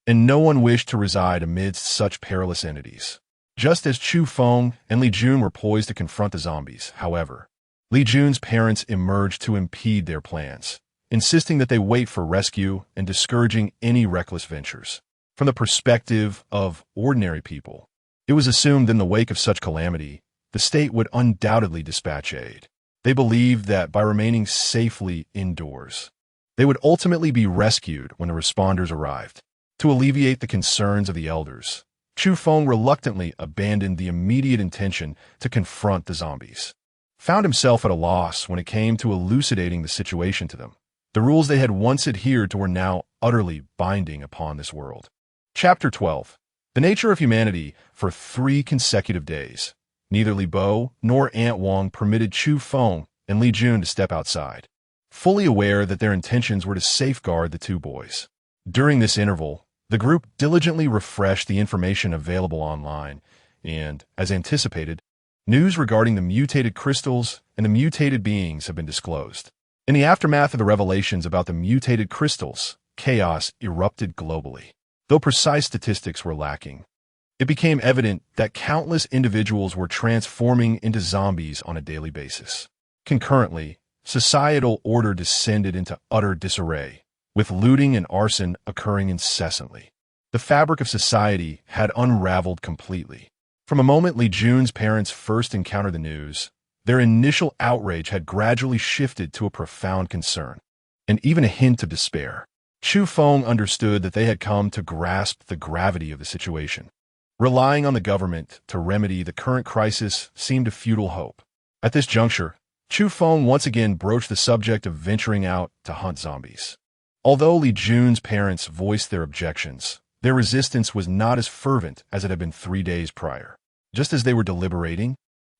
S1: and no one wished to reside amidst such perilous entities. Just as Chu Feng and Li Jun were poised to confront the zombies, however, Li Jun's parents emerged to impede their plans, insisting that they wait for rescue and discouraging any reckless ventures. From the perspective of ordinary people, it was assumed in the wake of such calamity, the state would undoubtedly dispatch aid. They believed that by remaining safely indoors, they would ultimately be rescued when the responders arrived. To alleviate the concerns of the elders, Chu Feng reluctantly abandoned the immediate intention to confront the zombies. Found himself at a loss when it came to elucidating the situation to them. The rules they had once adhered to were now utterly binding upon this world. Chapter 12. The nature of humanity. For 3 consecutive days, neither Li Bo nor Aunt Wang permitted Chu Feng and Li Jun to step outside, fully aware that their intentions were to safeguard the 2 boys. During this interval, the group diligently refreshed the information available online, and, as anticipated, news regarding the mutated crystals and the mutated beings have been disclosed. In the aftermath of the revelations about the mutated crystals, chaos erupted globally. Though precise statistics were lacking, it became evident that countless individuals were transforming into zombies on a daily basis. Concurrently, societal order descended into utter disarray, with looting and arson occurring incessantly. The fabric of society had unraveled completely. From a moment Li Jun's parents first encountered the news, their initial outrage had gradually shifted to a profound concern, and even a hint of despair. Chu Feng understood that they had come to grasp the gravity of the situation. Relying on the government to remedy the current crisis seemed a futile hope. At this juncture, Chu Feng once again broached the subject of venturing out to hunt zombies. Although Li Jun's parents voiced their objections, their resistance was not as fervent as it had been 3 days prior. Just as they were deliberating,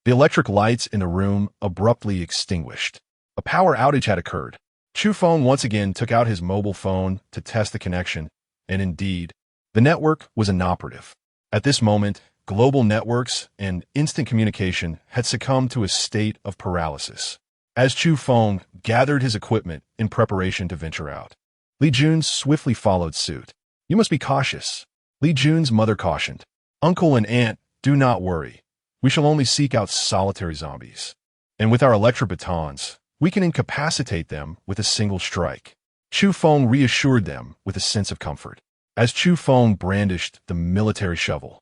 S1: the electric lights in the room abruptly extinguished. A power outage had occurred. Chu Feng once again took out his mobile phone to test the connection, and indeed, the network was inoperative. At this moment, global networks and instant communication had succumbed to a state of paralysis. As Chu Feng gathered his equipment in preparation to venture out, Li Jun swiftly followed suit. "You must be cautious," Li Jun's mother cautioned. "Uncle and aunt, do not worry. We shall only seek out solitary zombies. And with our electric batons, we can incapacitate them with a single strike." Chu Feng reassured them with a sense of comfort. As Chu Feng brandished the military shovel,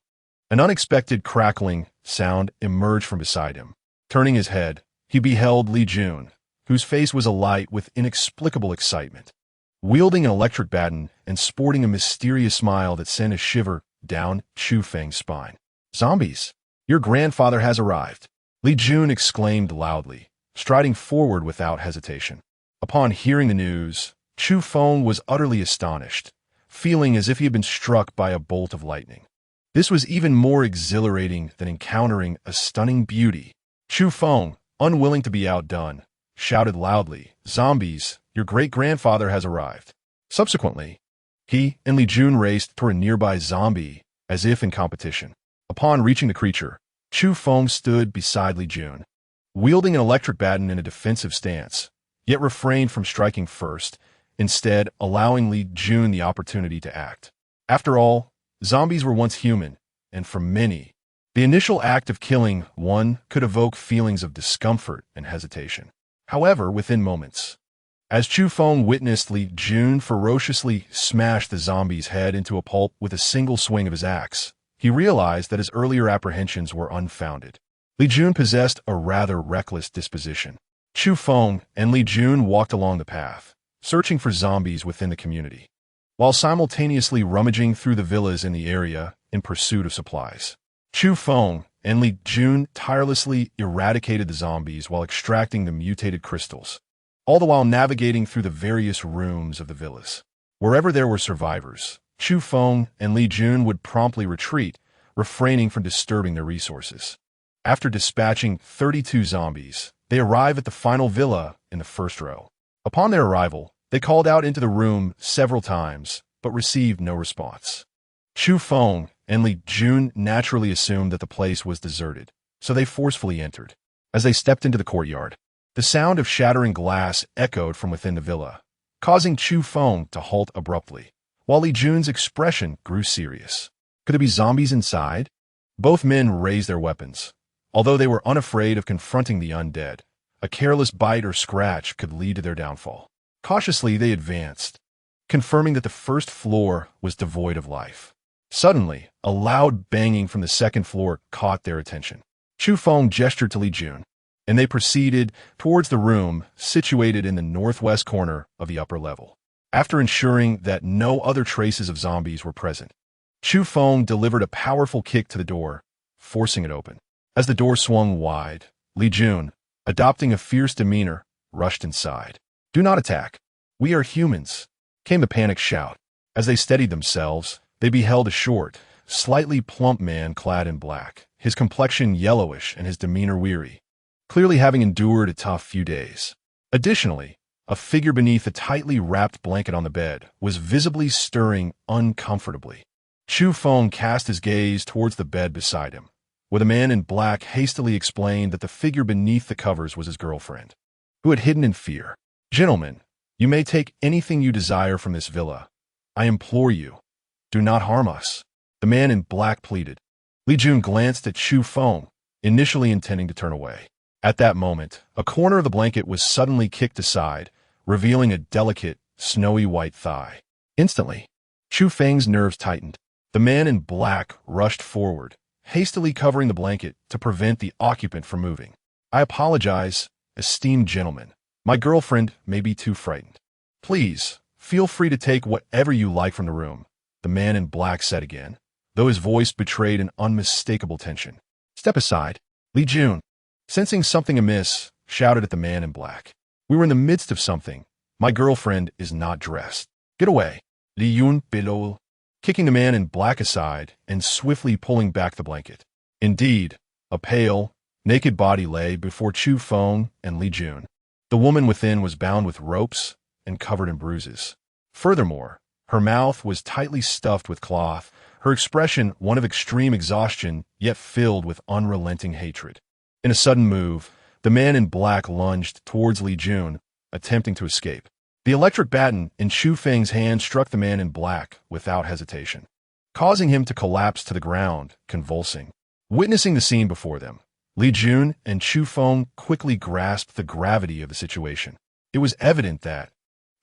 S1: an unexpected crackling sound emerged from beside him. Turning his head, he beheld Li Jun, whose face was alight with inexplicable excitement. Wielding an electric baton and sporting a mysterious smile that sent a shiver down Chu Feng's spine. "Zombies! Your grandfather has arrived!" Li Jun exclaimed loudly, striding forward without hesitation. Upon hearing the news, Chu Feng was utterly astonished, feeling as if he had been struck by a bolt of lightning. This was even more exhilarating than encountering a stunning beauty. Chu Feng, unwilling to be outdone, shouted loudly, "Zombies! Your great-grandfather has arrived." Subsequently, he and Li Jun raced toward a nearby zombie, as if in competition. Upon reaching the creature, Chu Feng stood beside Li Jun, wielding an electric baton in a defensive stance, yet refrained from striking first, instead allowing Li Jun the opportunity to act. After all, zombies were once human, and for many, the initial act of killing one could evoke feelings of discomfort and hesitation. However, within moments, as Chu Feng witnessed Li Jun ferociously smash the zombie's head into a pulp with a single swing of his axe, he realized that his earlier apprehensions were unfounded. Li Jun possessed a rather reckless disposition. Chu Feng and Li Jun walked along the path, searching for zombies within the community, while simultaneously rummaging through the villas in the area in pursuit of supplies. Chu Feng and Li Jun tirelessly eradicated the zombies while extracting the mutated crystals, all the while navigating through the various rooms of the villas. Wherever there were survivors, Chu Feng and Li Jun would promptly retreat, refraining from disturbing their resources. After dispatching 32 zombies, they arrive at the final villa in the first row. Upon their arrival, they called out into the room several times, but received no response. Chu Feng and Li Jun naturally assumed that the place was deserted, so they forcefully entered. As they stepped into the courtyard, the sound of shattering glass echoed from within the villa, causing Chu Feng to halt abruptly, while Li Jun's expression grew serious. Could there be zombies inside? Both men raised their weapons. Although they were unafraid of confronting the undead, a careless bite or scratch could lead to their downfall. Cautiously, they advanced, confirming that the first floor was devoid of life. Suddenly, a loud banging from the second floor caught their attention. Chu Feng gestured to Li Jun, and they proceeded towards the room situated in the northwest corner of the upper level. After ensuring that no other traces of zombies were present, Chu Feng delivered a powerful kick to the door, forcing it open. As the door swung wide, Li Jun, adopting a fierce demeanor, rushed inside. "Do not attack. We are humans," came the panicked shout. As they steadied themselves, they beheld a short, slightly plump man clad in black, his complexion yellowish and his demeanor weary, clearly having endured a tough few days. Additionally, a figure beneath a tightly wrapped blanket on the bed was visibly stirring uncomfortably. Chu Feng cast his gaze towards the bed beside him, where the man in black hastily explained that the figure beneath the covers was his girlfriend, who had hidden in fear. "Gentlemen, you may take anything you desire from this villa. I implore you, do not harm us," the man in black pleaded. Li Jun glanced at Chu Feng, initially intending to turn away. At that moment, a corner of the blanket was suddenly kicked aside, revealing a delicate, snowy white thigh. Instantly, Chu Feng's nerves tightened. The man in black rushed forward, hastily covering the blanket to prevent the occupant from moving. "I apologize, esteemed gentlemen. My girlfriend may be too frightened. Please, feel free to take whatever you like from the room," the man in black said again, though his voice betrayed an unmistakable tension. "Step aside." Li Jun, sensing something amiss, shouted at the man in black. "We were in the midst of something. My girlfriend is not dressed. Get away." Li Yun below, kicking the man in black aside and swiftly pulling back the blanket. Indeed, a pale, naked body lay before Chu Feng and Li Jun. The woman within was bound with ropes and covered in bruises. Furthermore, her mouth was tightly stuffed with cloth, her expression one of extreme exhaustion, yet filled with unrelenting hatred. In a sudden move, the man in black lunged towards Li Jun, attempting to escape. The electric baton in Chu Feng's hand struck the man in black without hesitation, causing him to collapse to the ground, convulsing. Witnessing the scene before them, Li Jun and Chu Feng quickly grasped the gravity of the situation. It was evident that,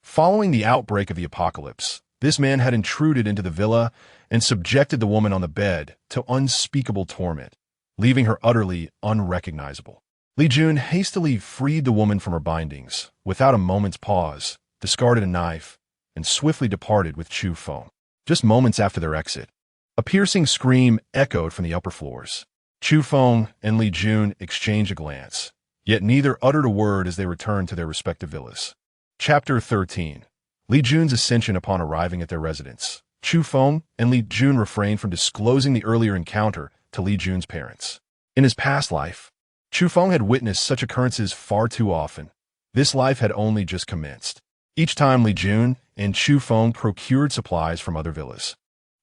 S1: following the outbreak of the apocalypse, this man had intruded into the villa and subjected the woman on the bed to unspeakable torment, leaving her utterly unrecognizable. Li Jun hastily freed the woman from her bindings, without a moment's pause, discarded a knife, and swiftly departed with Chu Feng. Just moments after their exit, a piercing scream echoed from the upper floors. Chu Feng and Li Jun exchanged a glance, yet neither uttered a word as they returned to their respective villas. Chapter 13. Li Jun's ascension upon arriving at their residence. Chu Feng and Li Jun refrained from disclosing the earlier encounter to Li Jun's parents. In his past life, Chu Feng had witnessed such occurrences far too often. This life had only just commenced. Each time Li Jun and Chu Feng procured supplies from other villas,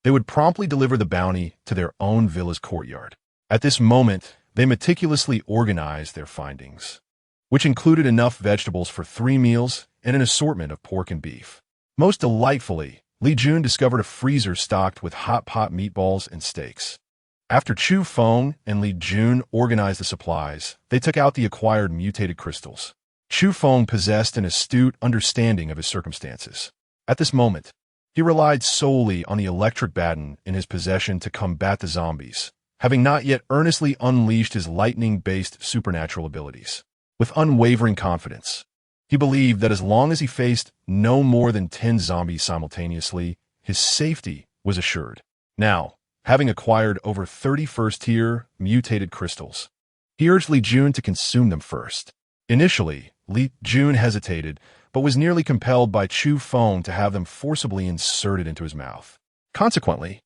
S1: they would promptly deliver the bounty to their own villa's courtyard. At this moment, they meticulously organized their findings, which included enough vegetables for 3 meals and an assortment of pork and beef. Most delightfully, Li Jun discovered a freezer stocked with hot pot meatballs and steaks. After Chu Feng and Li Jun organized the supplies, they took out the acquired mutated crystals. Chu Feng possessed an astute understanding of his circumstances. At this moment, he relied solely on the electric baton in his possession to combat the zombies, having not yet earnestly unleashed his lightning-based supernatural abilities. With unwavering confidence, he believed that as long as he faced no more than 10 zombies simultaneously, his safety was assured. Now, having acquired over 30 first-tier mutated crystals, he urged Li Jun to consume them first. Initially, Li Jun hesitated, but was nearly compelled by Chu Feng to have them forcibly inserted into his mouth. Consequently,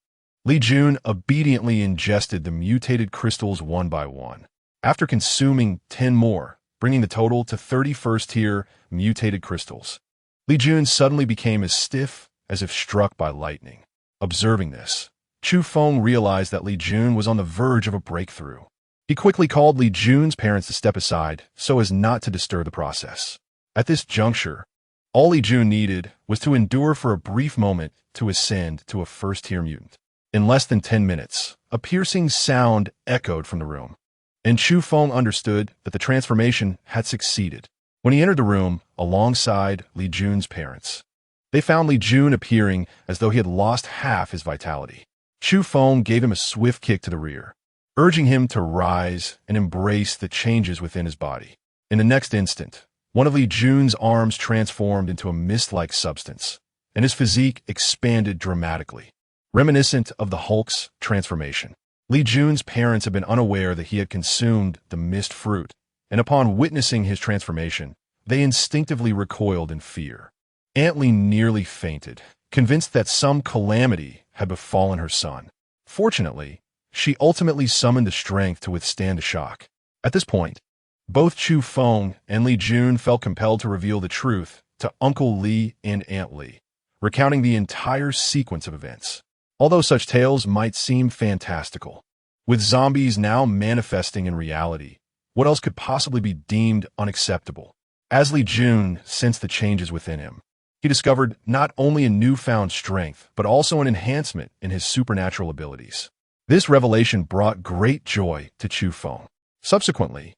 S1: Li Jun obediently ingested the mutated crystals one by one. After consuming 10 more, bringing the total to 30 first-tier mutated crystals, Li Jun suddenly became as stiff as if struck by lightning. Observing this, Chu Feng realized that Li Jun was on the verge of a breakthrough. He quickly called Li Jun's parents to step aside so as not to disturb the process. At this juncture, all Li Jun needed was to endure for a brief moment to ascend to a first-tier mutant. In less than 10 minutes, a piercing sound echoed from the room, and Chu Feng understood that the transformation had succeeded. When he entered the room alongside Li Jun's parents, they found Li Jun appearing as though he had lost half his vitality. Chu Feng gave him a swift kick to the rear, urging him to rise and embrace the changes within his body. In the next instant, one of Li Jun's arms transformed into a mist-like substance, and his physique expanded dramatically, reminiscent of the Hulk's transformation. Li Jun's parents had been unaware that he had consumed the mist fruit, and upon witnessing his transformation, they instinctively recoiled in fear. Aunt Li nearly fainted, convinced that some calamity had befallen her son. Fortunately, she ultimately summoned the strength to withstand the shock. At this point, both Chu Feng and Li Jun felt compelled to reveal the truth to Uncle Li and Aunt Li, recounting the entire sequence of events. Although such tales might seem fantastical, with zombies now manifesting in reality, what else could possibly be deemed unacceptable? As Li Jun sensed the changes within him, he discovered not only a newfound strength, but also an enhancement in his supernatural abilities. This revelation brought great joy to Chu Feng. Subsequently,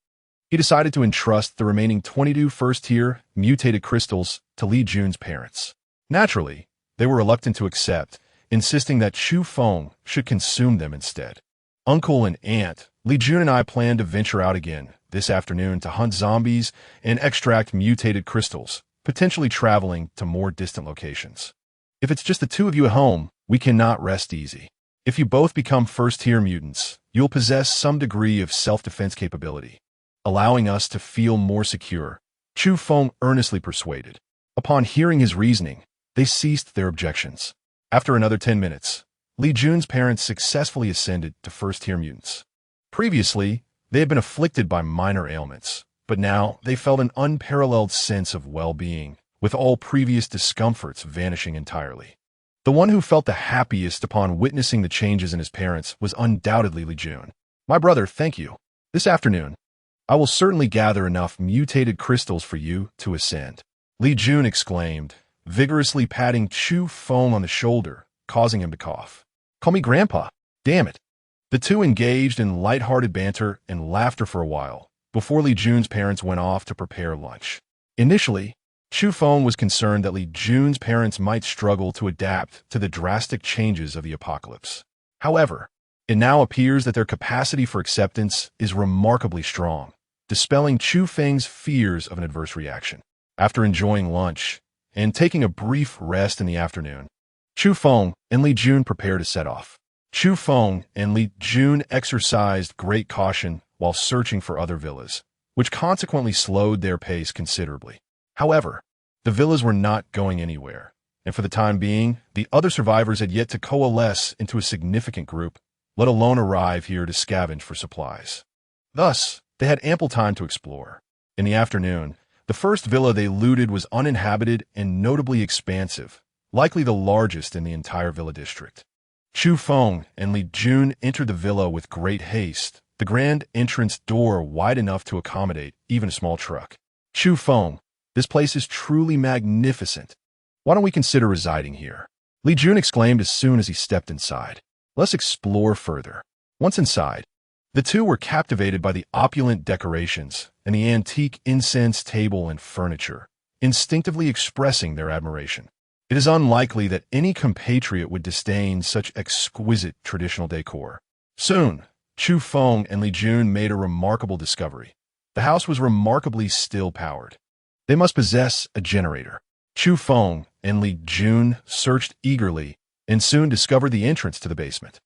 S1: he decided to entrust the remaining 22 first-tier mutated crystals to Li Jun's parents. Naturally, they were reluctant to accept, insisting that Chu Feng should consume them instead. Uncle and Aunt, Li Jun and I plan to venture out again this afternoon to hunt zombies and extract mutated crystals, potentially traveling to more distant locations. If it's just the two of you at home, we cannot rest easy. If you both become first-tier mutants, you'll possess some degree of self-defense capability, allowing us to feel more secure, Chu Feng earnestly persuaded. Upon hearing his reasoning, they ceased their objections. After another 10 minutes, Li Jun's parents successfully ascended to first-tier mutants. Previously, they had been afflicted by minor ailments, but now they felt an unparalleled sense of well-being, with all previous discomforts vanishing entirely. The one who felt the happiest upon witnessing the changes in his parents was undoubtedly Li Jun. "My brother, thank you. This afternoon, I will certainly gather enough mutated crystals for you to ascend," Li Jun exclaimed, vigorously patting Chu Feng on the shoulder, causing him to cough. "Call me Grandpa. Damn it." The two engaged in light-hearted banter and laughter for a while, before Li Jun's parents went off to prepare lunch. Initially, Chu Feng was concerned that Li Jun's parents might struggle to adapt to the drastic changes of the apocalypse. However, it now appears that their capacity for acceptance is remarkably strong, dispelling Chu Feng's fears of an adverse reaction. After enjoying lunch and taking a brief rest in the afternoon, Chu Feng and Li Jun prepared to set off. Chu Feng and Li Jun exercised great caution while searching for other villas, which consequently slowed their pace considerably. However, the villas were not going anywhere, and for the time being, the other survivors had yet to coalesce into a significant group, let alone arrive here to scavenge for supplies. Thus, they had ample time to explore. In the afternoon, the first villa they looted was uninhabited and notably expansive, likely the largest in the entire villa district. Chu Feng and Li Jun entered the villa with great haste, the grand entrance door wide enough to accommodate even a small truck. "Chu Feng, this place is truly magnificent. Why don't we consider residing here?" Li Jun exclaimed as soon as he stepped inside. "Let's explore further." Once inside, the two were captivated by the opulent decorations and the antique incense table and furniture, instinctively expressing their admiration. It is unlikely that any compatriot would disdain such exquisite traditional decor. Soon, Chu Feng and Li Jun made a remarkable discovery. The house was remarkably still-powered. They must possess a generator. Chu Feng and Li Jun searched eagerly and soon discovered the entrance to the basement.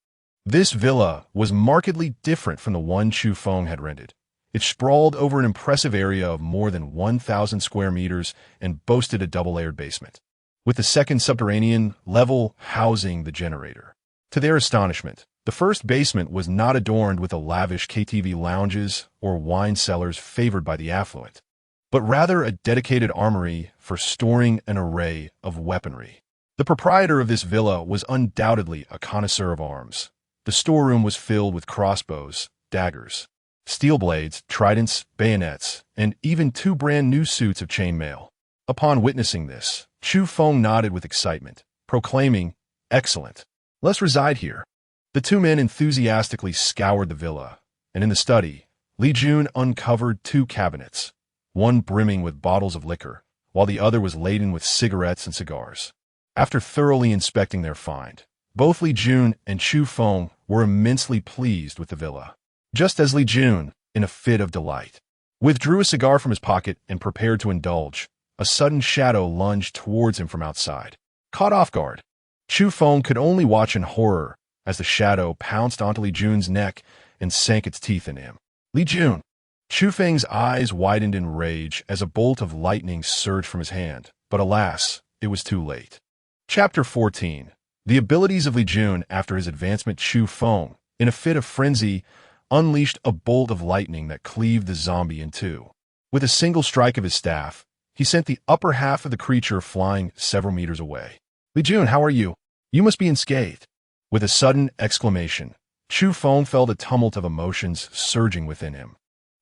S1: This villa was markedly different from the one Chu Feng had rented. It sprawled over an impressive area of more than 1,000 square meters and boasted a double-layered basement. with the second subterranean level housing the generator. To their astonishment, the first basement was not adorned with the lavish KTV lounges or wine cellars favored by the affluent, but rather a dedicated armory for storing an array of weaponry. The proprietor of this villa was undoubtedly a connoisseur of arms. The storeroom was filled with crossbows, daggers, steel blades, tridents, bayonets, and even 2 brand-new suits of chainmail. Upon witnessing this, Chu Feng nodded with excitement, proclaiming, "Excellent. Let's reside here." The 2 men enthusiastically scoured the villa, and in the study, Li Jun uncovered 2 cabinets, one brimming with bottles of liquor, while the other was laden with cigarettes and cigars. After thoroughly inspecting their find, both Li Jun and Chu Feng were immensely pleased with the villa. Just as Li Jun, in a fit of delight, withdrew a cigar from his pocket and prepared to indulge, a sudden shadow lunged towards him from outside. Caught off guard, Chu Feng could only watch in horror as the shadow pounced onto Li Jun's neck and sank its teeth in him. "Li Jun!" Chu Feng's eyes widened in rage as a bolt of lightning surged from his hand, but alas, it was too late. Chapter 14. The abilities of Li Jun after his advancement. Chu Feng, in a fit of frenzy, unleashed a bolt of lightning that cleaved the zombie in 2. With a single strike of his staff, he sent the upper half of the creature flying several meters away. "Li Jun, how are you? You must be unscathed." With a sudden exclamation, Chu Feng felt a tumult of emotions surging within him.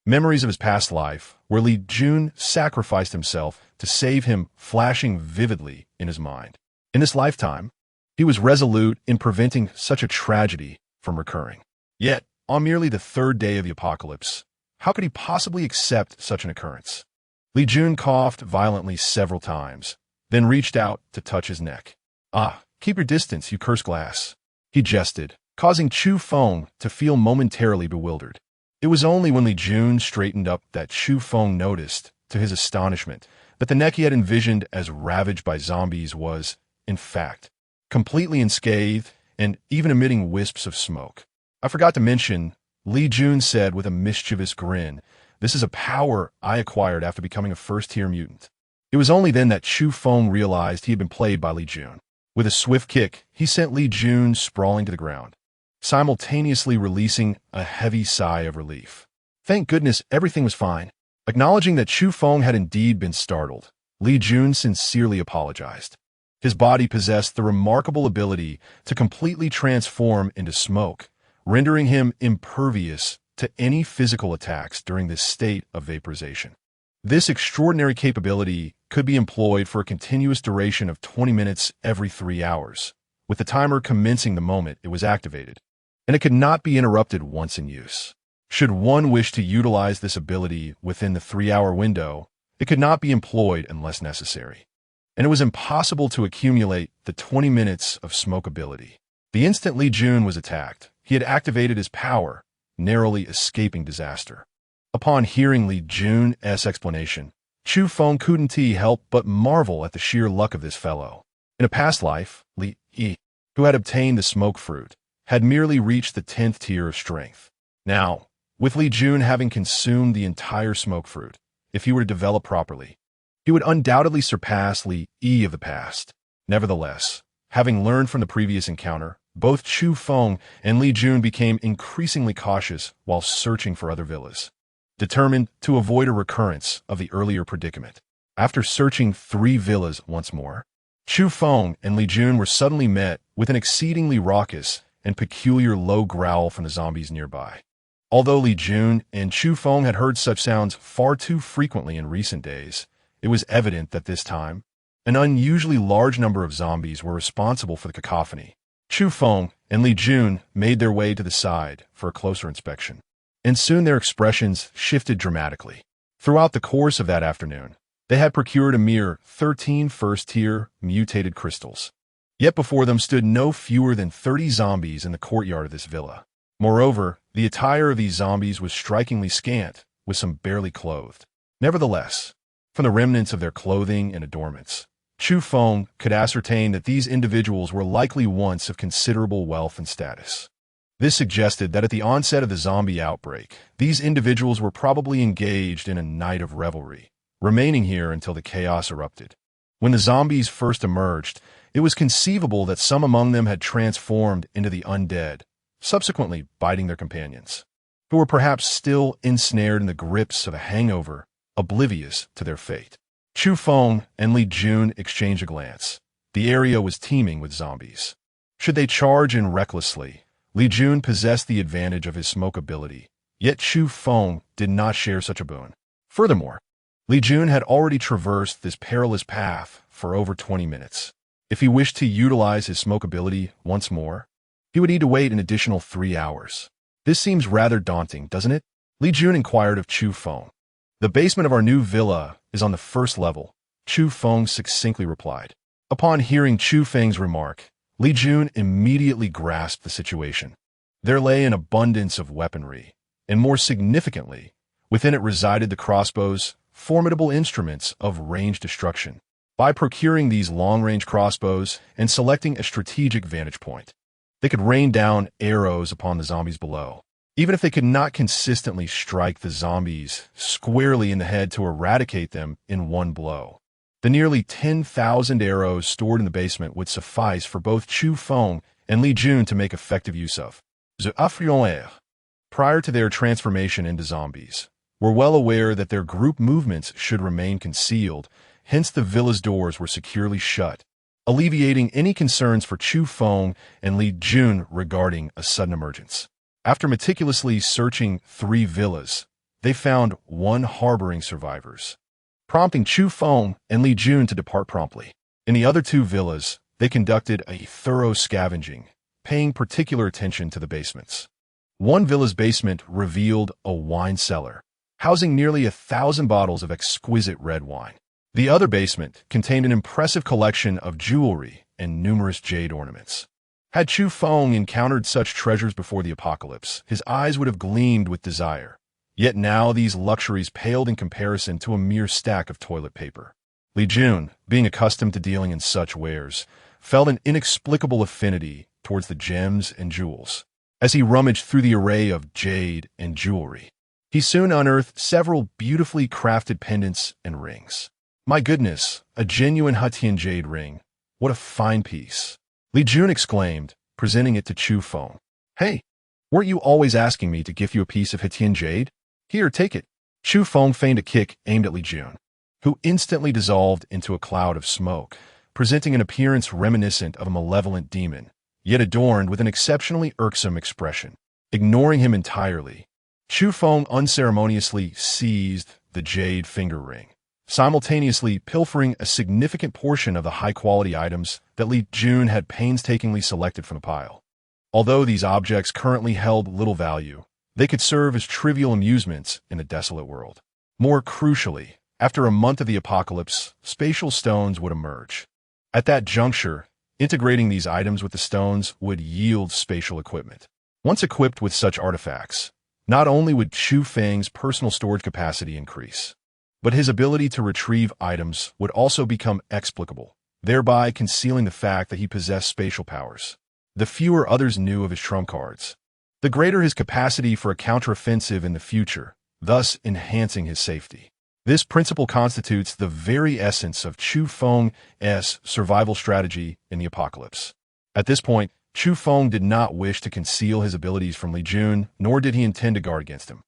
S1: Memories of his past life, where Li Jun sacrificed himself to save him, flashing vividly in his mind. In this lifetime, he was resolute in preventing such a tragedy from recurring. Yet, on merely the 3rd day of the apocalypse, how could he possibly accept such an occurrence? Li Jun coughed violently several times, then reached out to touch his neck. "Ah, keep your distance, you cursed glass," he jested, causing Chu Feng to feel momentarily bewildered. It was only when Li Jun straightened up that Chu Feng noticed, to his astonishment, that the neck he had envisioned as ravaged by zombies was, in fact, completely unscathed and even emitting wisps of smoke. "I forgot to mention," Li Jun said with a mischievous grin, "this is a power I acquired after becoming a first-tier mutant." It was only then that Chu Feng realized he had been played by Li Jun. With a swift kick, he sent Li Jun sprawling to the ground, simultaneously releasing a heavy sigh of relief. Thank goodness everything was fine. Acknowledging that Chu Feng had indeed been startled, Li Jun sincerely apologized. His body possessed the remarkable ability to completely transform into smoke, rendering him impervious to any physical attacks during this state of vaporization. This extraordinary capability could be employed for a continuous duration of 20 minutes every 3 hours, with the timer commencing the moment it was activated, and it could not be interrupted once in use. Should one wish to utilize this ability within the 3-hour window, it could not be employed unless necessary, and it was impossible to accumulate the 20 minutes of smoke ability. The instant Li Jun was attacked, he had activated his power, narrowly escaping disaster. Upon hearing Li Jun's explanation, Chu Feng couldn't help but marvel at the sheer luck of this fellow. In a past life, He, who had obtained the smoke fruit, had merely reached the 10th tier of strength. Now, with Li Jun having consumed the entire smoke fruit, if he were to develop properly, he would undoubtedly surpass Li of the past. Nevertheless, having learned from the previous encounter, both Chu Feng and Li Jun became increasingly cautious while searching for other villas, determined to avoid a recurrence of the earlier predicament. After searching 3 villas once more, Chu Feng and Li Jun were suddenly met with an exceedingly raucous and peculiar low growl from the zombies nearby. Although Li Jun and Chu Feng had heard such sounds far too frequently in recent days, it was evident that this time, an unusually large number of zombies were responsible for the cacophony. Chu Feng and Li Jun made their way to the side for a closer inspection, and soon their expressions shifted dramatically. Throughout the course of that afternoon, they had procured a mere 13 first-tier mutated crystals. Yet before them stood no fewer than 30 zombies in the courtyard of this villa. Moreover, the attire of these zombies was strikingly scant, with some barely clothed. Nevertheless, from the remnants of their clothing and adornments, Chu Feng could ascertain that these individuals were likely once of considerable wealth and status. This suggested that at the onset of the zombie outbreak, these individuals were probably engaged in a night of revelry, remaining here until the chaos erupted. When the zombies first emerged, it was conceivable that some among them had transformed into the undead, subsequently biting their companions, who were perhaps still ensnared in the grips of a hangover, oblivious to their fate. Chu Feng and Li Jun exchanged a glance. The area was teeming with zombies. Should they charge in recklessly, Li Jun possessed the advantage of his smoke ability, yet Chu Feng did not share such a boon. Furthermore, Li Jun had already traversed this perilous path for over 20 minutes. If he wished to utilize his smoke ability once more, he would need to wait an additional 3 hours. This seems rather daunting, doesn't it? Li Jun inquired of Chu Feng. The basement of our new villa is on the first level, Chu Feng succinctly replied. Upon hearing Chu Feng's remark, Li Jun immediately grasped the situation. There lay an abundance of weaponry, and more significantly, within it resided the crossbows, formidable instruments of range destruction. By procuring these long-range crossbows and selecting a strategic vantage point, they could rain down arrows upon the zombies below. Even if they could not consistently strike the zombies squarely in the head to eradicate them in one blow, the nearly 10,000 arrows stored in the basement would suffice for both Chu Feng and Li Jun to make effective use of. The affluents, prior to their transformation into zombies, were well aware that their group movements should remain concealed, hence the villa's doors were securely shut, alleviating any concerns for Chu Feng and Li Jun regarding a sudden emergence. After meticulously searching 3 villas, they found one harboring survivors, prompting Chu Feng and Li Jun to depart promptly. In the other 2 villas, they conducted a thorough scavenging, paying particular attention to the basements. One villa's basement revealed a wine cellar, housing nearly 1,000 bottles of exquisite red wine. The other basement contained an impressive collection of jewelry and numerous jade ornaments. Had Chu Feng encountered such treasures before the apocalypse, his eyes would have gleamed with desire. Yet now these luxuries paled in comparison to a mere stack of toilet paper. Li Jun, being accustomed to dealing in such wares, felt an inexplicable affinity towards the gems and jewels. As he rummaged through the array of jade and jewelry, he soon unearthed several beautifully crafted pendants and rings. My goodness, a genuine HEIST jade ring. What a fine piece. Li Jun exclaimed, presenting it to Chu Feng. Hey, weren't you always asking me to gift you a piece of HEIST jade? Here, take it. Chu Feng feigned a kick aimed at Li Jun, who instantly dissolved into a cloud of smoke, presenting an appearance reminiscent of a malevolent demon, yet adorned with an exceptionally irksome expression. Ignoring him entirely, Chu Feng unceremoniously seized the jade finger ring, simultaneously pilfering a significant portion of the high-quality items that Li Jun had painstakingly selected from the pile. Although these objects currently held little value, they could serve as trivial amusements in a desolate world. More crucially, after a month of the apocalypse, spatial stones would emerge. At that juncture, integrating these items with the stones would yield spatial equipment. Once equipped with such artifacts, not only would Chu Feng's personal storage capacity increase, but his ability to retrieve items would also become explicable, thereby concealing the fact that he possessed spatial powers. The fewer others knew of his trump cards, the greater his capacity for a counteroffensive in the future, thus enhancing his safety. This principle constitutes the very essence of Chu Feng's survival strategy in the apocalypse. At this point, Chu Feng did not wish to conceal his abilities from Li Jun, nor did he intend to guard against him.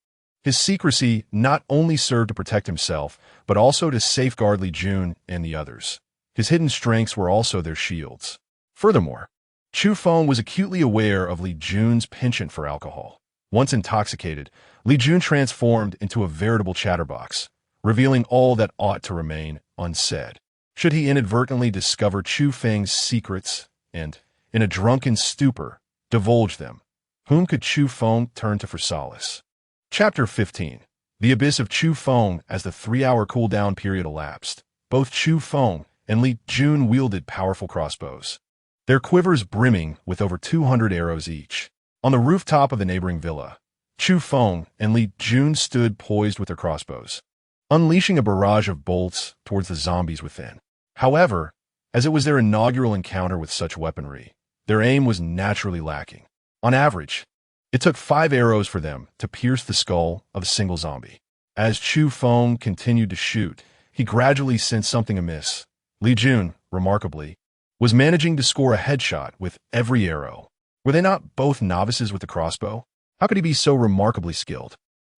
S1: His secrecy not only served to protect himself, but also to safeguard Li Jun and the others. His hidden strengths were also their shields. Furthermore, Chu Feng was acutely aware of Li Jun's penchant for alcohol. Once intoxicated, Li Jun transformed into a veritable chatterbox, revealing all that ought to remain unsaid. Should he inadvertently discover Chu Feng's secrets and, in a drunken stupor, divulge them, whom could Chu Feng turn to for solace? Chapter 15. The Abyss of Chu Feng. As the 3-hour cooldown period elapsed, both Chu Feng and Li Jun wielded powerful crossbows, their quivers brimming with over 200 arrows each. On the rooftop of the neighboring villa, Chu Feng and Li Jun stood poised with their crossbows, unleashing a barrage of bolts towards the zombies within. However, as it was their inaugural encounter with such weaponry, their aim was naturally lacking. On average, it took 5 arrows for them to pierce the skull of a single zombie. As Chu Feng continued to shoot, he gradually sensed something amiss. Li Jun, remarkably, was managing to score a headshot with every arrow. Were they not both novices with the crossbow? How could he be so remarkably skilled?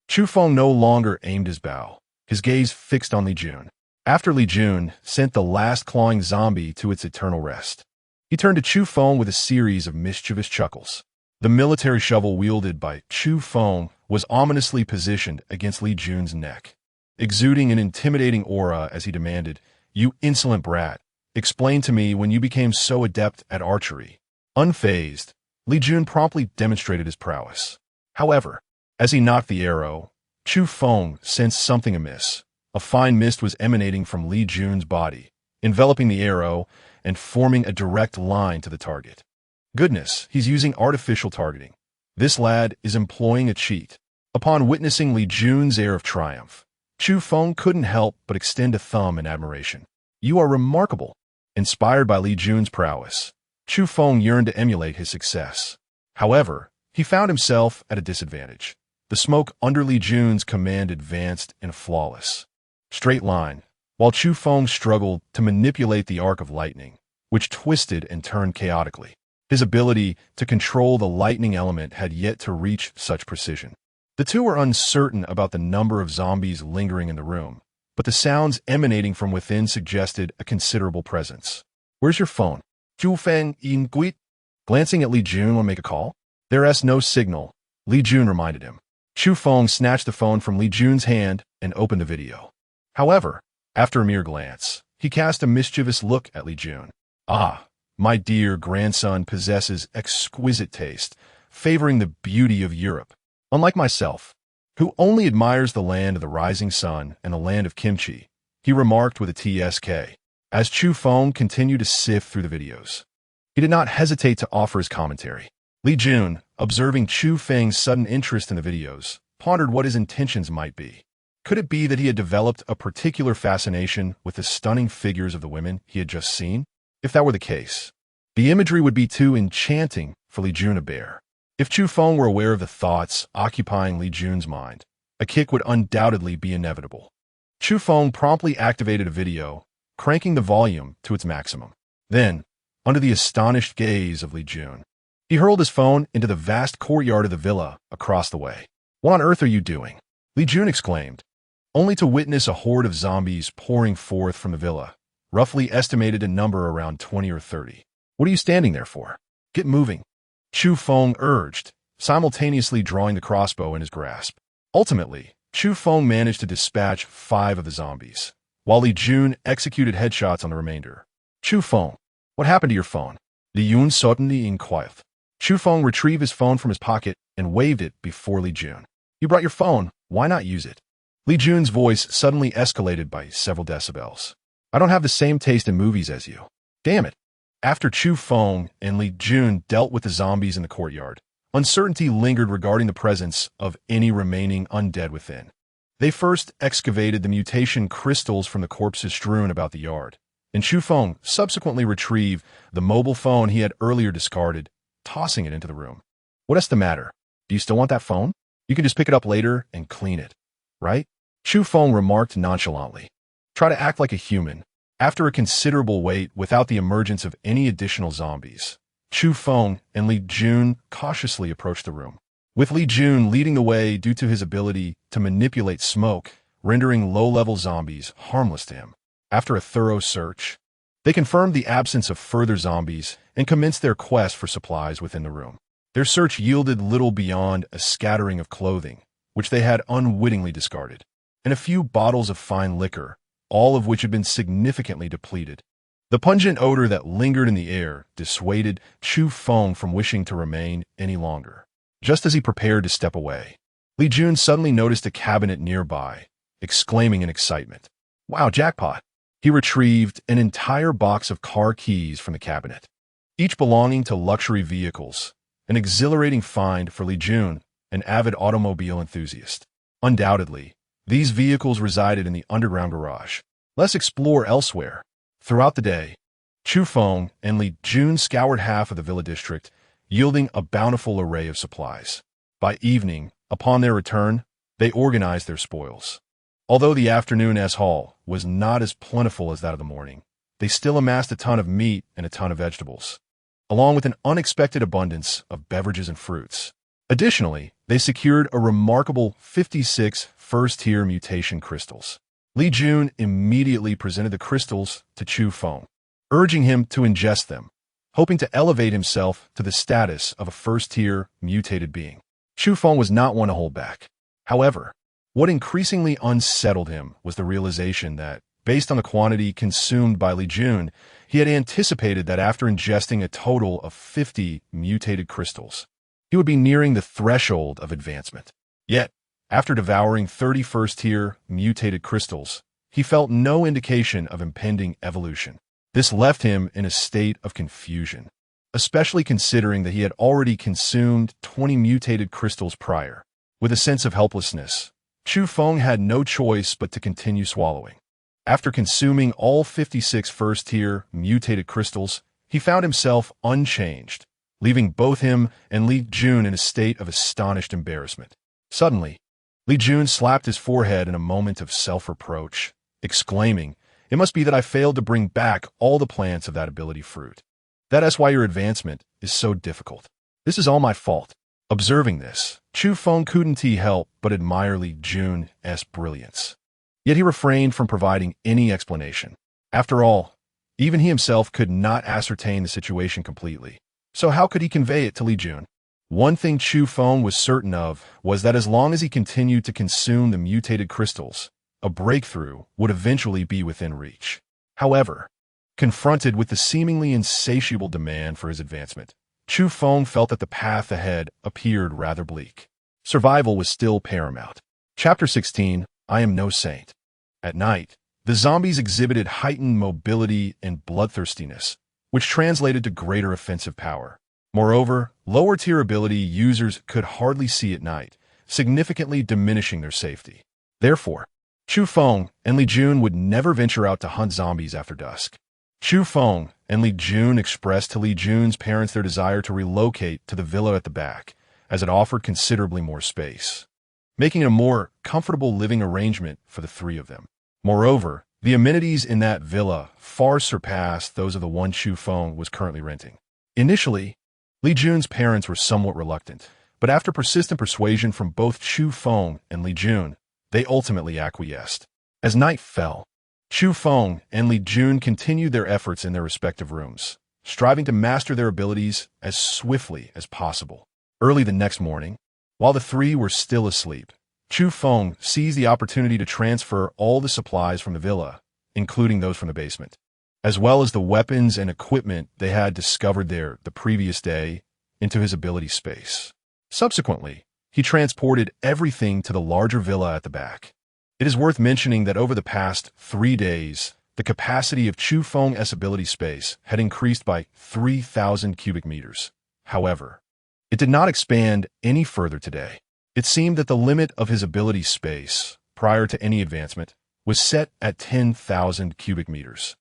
S1: Chu Feng no longer aimed his bow, his gaze fixed on Li Jun. After Li Jun sent the last clawing zombie to its eternal rest, he turned to Chu Feng with a series of mischievous chuckles. The military shovel wielded by Chu Feng was ominously positioned against Li Jun's neck, exuding an intimidating aura as he demanded, "You insolent brat, explain to me when you became so adept at archery." Unfazed, Li Jun promptly demonstrated his prowess. However, as he knocked the arrow, Chu Feng sensed something amiss. A fine mist was emanating from Li Jun's body, enveloping the arrow and forming a direct line to the target. Goodness, he's using artificial targeting. This lad is employing a cheat. Upon witnessing Li Jun's air of triumph, Chu Feng couldn't help but extend a thumb in admiration. "You are remarkable." Inspired by Li Jun's prowess, Chu Feng yearned to emulate his success. However, he found himself at a disadvantage. The smoke under Li Jun's command advanced in a flawless, straight line, while Chu Feng struggled to manipulate the arc of lightning, which twisted and turned chaotically. His ability to control the lightning element had yet to reach such precision. The two were uncertain about the number of zombies lingering in the room, but the sounds emanating from within suggested a considerable presence. "Where's your phone?" Chu Feng inquired. Glancing at Li Jun to make a call. "There's no signal," Li Jun reminded him. Chu Feng snatched the phone from Li Jun's hand and opened the video. However, after a mere glance, he cast a mischievous look at Li Jun. "Ah, my dear grandson possesses exquisite taste, favoring the beauty of Europe. Unlike myself, who only admires the land of the rising sun and the land of kimchi," he remarked with a TSK. As Chu Feng continued to sift through the videos, he did not hesitate to offer his commentary. Li Jun, observing Chu Feng's sudden interest in the videos, pondered what his intentions might be. Could it be that he had developed a particular fascination with the stunning figures of the women he had just seen? If that were the case, the imagery would be too enchanting for Li Jun to bear. If Chu Feng were aware of the thoughts occupying Li Jun's mind, a kick would undoubtedly be inevitable. Chu Feng promptly activated a video, cranking the volume to its maximum. Then, under the astonished gaze of Li Jun, he hurled his phone into the vast courtyard of the villa across the way. "What on earth are you doing?" Li Jun exclaimed, only to witness a horde of zombies pouring forth from the villa, roughly estimated in number around 20 or 30. "What are you standing there for? Get moving," Chu Feng urged, simultaneously drawing the crossbow in his grasp. Ultimately, Chu Feng managed to dispatch 5 of the zombies, while Li Jun executed headshots on the remainder. "Chu Feng, what happened to your phone?" Li Jun suddenly inquired. Chu Feng retrieved his phone from his pocket and waved it before Li Jun. "You brought your phone, why not use it?" Li Jun's voice suddenly escalated by several decibels. "I don't have the same taste in movies as you. Damn it." After Chu Feng and Li Jun dealt with the zombies in the courtyard, uncertainty lingered regarding the presence of any remaining undead within. They first excavated the mutation crystals from the corpses strewn about the yard, and Chu Feng subsequently retrieved the mobile phone he had earlier discarded, tossing it into the room. "What's the matter? Do you still want that phone? You can just pick it up later and clean it, right?" Chu Feng remarked nonchalantly. "Try to act like a human." After a considerable wait without the emergence of any additional zombies, Chu Feng and Li Jun cautiously approached the room, with Li Jun leading the way due to his ability to manipulate smoke, rendering low-level zombies harmless to him. After a thorough search, they confirmed the absence of further zombies and commenced their quest for supplies within the room. Their search yielded little beyond a scattering of clothing, which they had unwittingly discarded, and a few bottles of fine liquor, all of which had been significantly depleted. The pungent odor that lingered in the air dissuaded Chu Feng from wishing to remain any longer. Just as he prepared to step away, Li Jun suddenly noticed a cabinet nearby, exclaiming in excitement, "Wow, jackpot!" He retrieved an entire box of car keys from the cabinet, each belonging to luxury vehicles, an exhilarating find for Li Jun, an avid automobile enthusiast. Undoubtedly, these vehicles resided in the underground garage. Let's explore elsewhere. Throughout the day, Chu Feng and Li Jun scoured half of the villa district, yielding a bountiful array of supplies. By evening, upon their return, they organized their spoils. Although the afternoon's haul was not as plentiful as that of the morning, they still amassed a ton of meat and a ton of vegetables, along with an unexpected abundance of beverages and fruits. Additionally, they secured a remarkable 56 first-tier mutation crystals. Li Jun immediately presented the crystals to Chu Feng, urging him to ingest them, hoping to elevate himself to the status of a first-tier mutated being. Chu Feng was not one to hold back. However, what increasingly unsettled him was the realization that, based on the quantity consumed by Li Jun, he had anticipated that after ingesting a total of 50 mutated crystals, he would be nearing the threshold of advancement. Yet, after devouring 30 first-tier mutated crystals, he felt no indication of impending evolution. This left him in a state of confusion, especially considering that he had already consumed 20 mutated crystals prior. With a sense of helplessness, Chu Feng had no choice but to continue swallowing. After consuming all 56 first-tier mutated crystals, he found himself unchanged, leaving both him and Li Jun in a state of astonished embarrassment. Suddenly, Li Jun slapped his forehead in a moment of self-reproach, exclaiming, "It must be that I failed to bring back all the plants of that ability fruit. That is why your advancement is so difficult. This is all my fault." Observing this, Chu Feng couldn't help but admire Li Jun's brilliance. Yet he refrained from providing any explanation. After all, even he himself could not ascertain the situation completely. So how could he convey it to Li Jun? One thing Chu Feng was certain of was that as long as he continued to consume the mutated crystals, a breakthrough would eventually be within reach. However, confronted with the seemingly insatiable demand for his advancement, Chu Feng felt that the path ahead appeared rather bleak. Survival was still paramount. Chapter 16, I Am No Saint. At night, the zombies exhibited heightened mobility and bloodthirstiness, which translated to greater offensive power. Moreover, lower-tier ability users could hardly see at night, significantly diminishing their safety. Therefore, Chu Feng and Li Jun would never venture out to hunt zombies after dusk. Chu Feng and Li Jun expressed to Li Jun's parents their desire to relocate to the villa at the back, as it offered considerably more space, making it a more comfortable living arrangement for the three of them. Moreover, the amenities in that villa far surpassed those of the one Chu Feng was currently renting. Initially, Li Jun's parents were somewhat reluctant, but after persistent persuasion from both Chu Feng and Li Jun, they ultimately acquiesced. As night fell, Chu Feng and Li Jun continued their efforts in their respective rooms, striving to master their abilities as swiftly as possible. Early the next morning, while the three were still asleep, Chu Feng seized the opportunity to transfer all the supplies from the villa, including those from the basement, as well as the weapons and equipment they had discovered there the previous day, into his ability space. Subsequently, he transported everything to the larger villa at the back. It is worth mentioning that over the past 3 days, the capacity of Chu Feng's ability space had increased by 3,000 cubic meters. However, it did not expand any further today. It seemed that the limit of his ability space, prior to any advancement, was set at 10,000 cubic meters.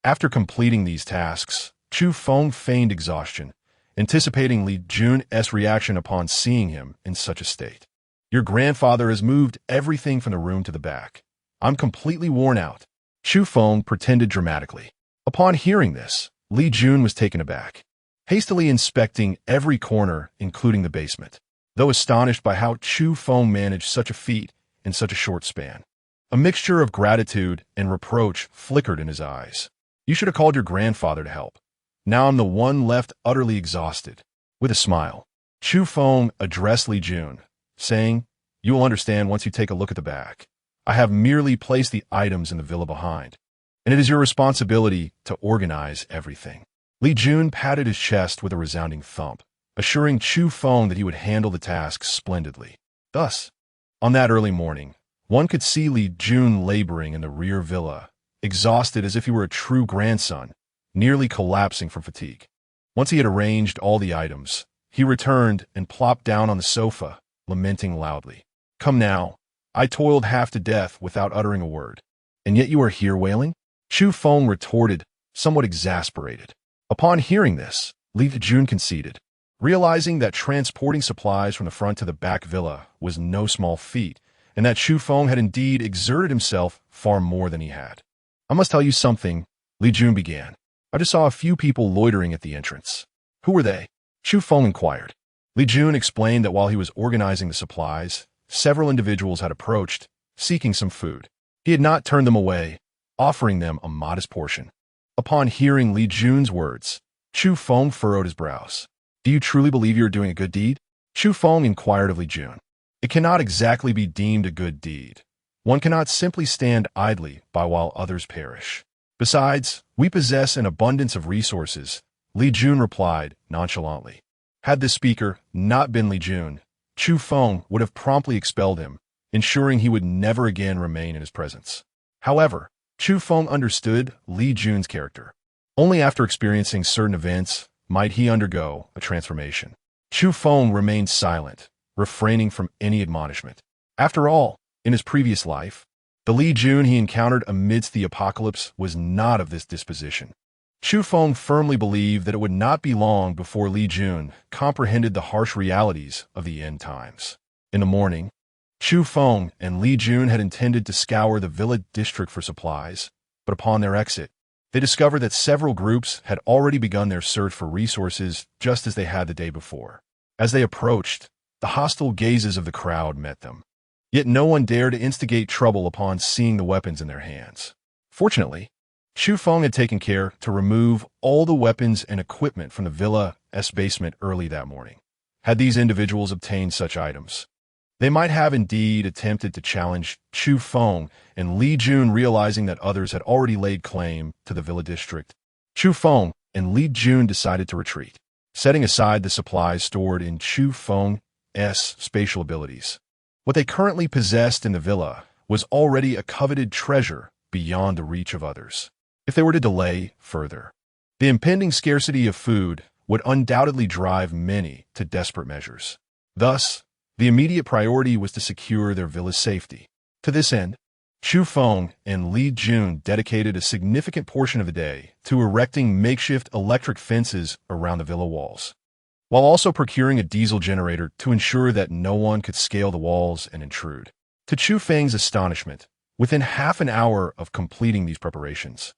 S1: After completing these tasks, Chu Feng feigned exhaustion, anticipating Li Jun's reaction upon seeing him in such a state. "Your grandfather has moved everything from the room to the back. I'm completely worn out," Chu Feng pretended dramatically. Upon hearing this, Li Jun was taken aback, hastily inspecting every corner, including the basement, though astonished by how Chu Feng managed such a feat in such a short span. A mixture of gratitude and reproach flickered in his eyes. "You should have called your grandfather to help. Now I'm the one left utterly exhausted." With a smile, Chu Feng addressed Li Jun, saying, "You will understand once you take a look at the back. I have merely placed the items in the villa behind, and it is your responsibility to organize everything." Li Jun patted his chest with a resounding thump, assuring Chu Feng that he would handle the task splendidly. Thus, on that early morning, one could see Li Jun laboring in the rear villa, exhausted as if he were a true grandson, nearly collapsing from fatigue. Once he had arranged all the items, he returned and plopped down on the sofa, lamenting loudly. "Come now, I toiled half to death without uttering a word, and yet you are here wailing?" Chu Feng retorted, somewhat exasperated. Upon hearing this, Li Jun conceded, realizing that transporting supplies from the front to the back villa was no small feat, and that Chu Feng had indeed exerted himself far more than he had. "I must tell you something Li Jun began. "I just saw a few people loitering at the entrance." "Who were they?" Chu Feng inquired. Li Jun explained that while he was organizing the supplies, several individuals had approached, seeking some food. He had not turned them away, offering them a modest portion. Upon hearing Li Jun's words, Chu Feng furrowed his brows. "Do you truly believe you are doing a good deed?" Chu Feng inquired of Li Jun. "It cannot exactly be deemed a good deed. One cannot simply stand idly by while others perish. Besides, we possess an abundance of resources," Li Jun replied nonchalantly. Had this speaker not been Li Jun, Chu Feng would have promptly expelled him, ensuring he would never again remain in his presence. However, Chu Feng understood Li Jun's character. Only after experiencing certain events might he undergo a transformation. Chu Feng remained silent, refraining from any admonishment. After all, in his previous life, the Li Jun he encountered amidst the apocalypse was not of this disposition. Chu Feng firmly believed that it would not be long before Li Jun comprehended the harsh realities of the end times. In the morning, Chu Feng and Li Jun had intended to scour the villa district for supplies, but upon their exit, they discovered that several groups had already begun their search for resources just as they had the day before. As they approached, the hostile gazes of the crowd met them. Yet no one dared to instigate trouble upon seeing the weapons in their hands. Fortunately, Chu Feng had taken care to remove all the weapons and equipment from the villa's basement early that morning. Had these individuals obtained such items, they might have indeed attempted to challenge Chu Feng, and Li Jun, realizing that others had already laid claim to the villa district, Chu Feng and Li Jun decided to retreat, setting aside the supplies stored in Chu Feng's spatial abilities. What they currently possessed in the villa was already a coveted treasure beyond the reach of others. If they were to delay further, the impending scarcity of food would undoubtedly drive many to desperate measures. Thus, the immediate priority was to secure their villa's safety. To this end, Chu Feng and Li Jun dedicated a significant portion of the day to erecting makeshift electric fences around the villa walls, while also procuring a diesel generator to ensure that no one could scale the walls and intrude. To Chu Feng's astonishment, within half an hour of completing these preparations,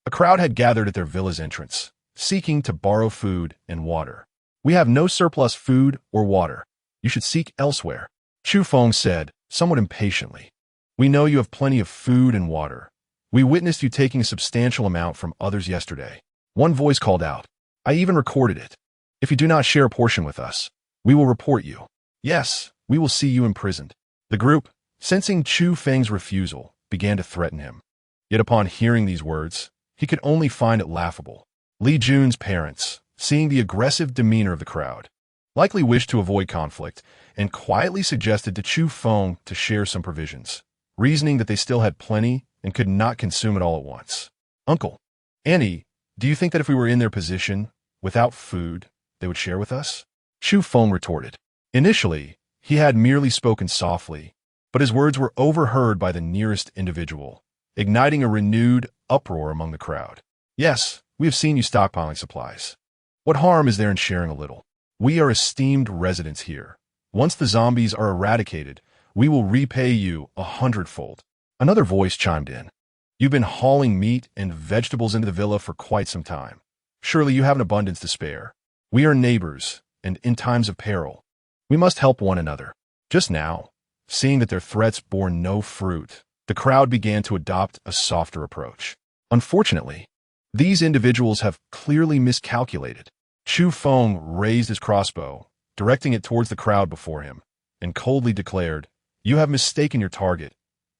S1: a crowd had gathered at their villa's entrance, seeking to borrow food and water. "We have no surplus food or water. You should seek elsewhere," Chu Feng said, somewhat impatiently. "We know you have plenty of food and water. We witnessed you taking a substantial amount from others yesterday." One voice called out, "I even recorded it. If you do not share a portion with us, we will report you. Yes, we will see you imprisoned." The group, sensing Chu Feng's refusal, began to threaten him. Yet upon hearing these words, he could only find it laughable. Li Jun's parents, seeing the aggressive demeanor of the crowd, likely wished to avoid conflict and quietly suggested to Chu Feng to share some provisions, reasoning that they still had plenty and could not consume it all at once. "Uncle, Annie, do you think that if we were in their position, without food, they would share with us?" Chu Feng retorted. Initially, he had merely spoken softly, but his words were overheard by the nearest individual, igniting a renewed uproar among the crowd. "Yes, we have seen you stockpiling supplies. What harm is there in sharing a little? We are esteemed residents here. Once the zombies are eradicated, we will repay you 100-fold. Another voice chimed in. "You've been hauling meat and vegetables into the villa for quite some time. Surely you have an abundance to spare. We are neighbors, and in times of peril, we must help one another." Just now, seeing that their threats bore no fruit, the crowd began to adopt a softer approach. Unfortunately, these individuals have clearly miscalculated. Chu Feng raised his crossbow, directing it towards the crowd before him, and coldly declared, "You have mistaken your target.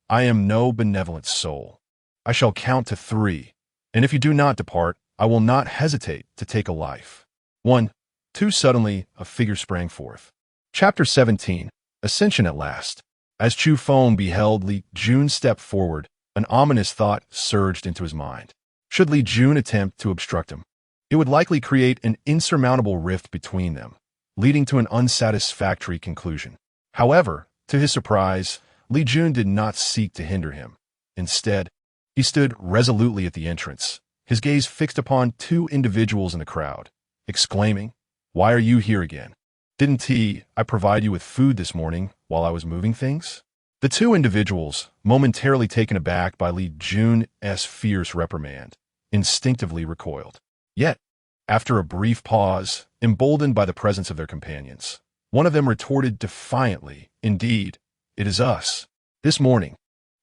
S1: I am no benevolent soul. I shall count to 3, and if you do not depart, I will not hesitate to take a life." 1. 2. Suddenly, a figure sprang forth. Chapter 17. Ascension at last. As Chu Feng beheld Li Jun step forward, an ominous thought surged into his mind. Should Li Jun attempt to obstruct him, it would likely create an insurmountable rift between them, leading to an unsatisfactory conclusion. However, to his surprise, Li Jun did not seek to hinder him. Instead, he stood resolutely at the entrance, his gaze fixed upon 2 individuals in the crowd, exclaiming, "Why are you here again? Didn't I provide you with food this morning while I was moving things?" The 2 individuals, momentarily taken aback by Li Jun's fierce reprimand, instinctively recoiled. Yet, after a brief pause, emboldened by the presence of their companions, one of them retorted defiantly, "Indeed, it is us. This morning,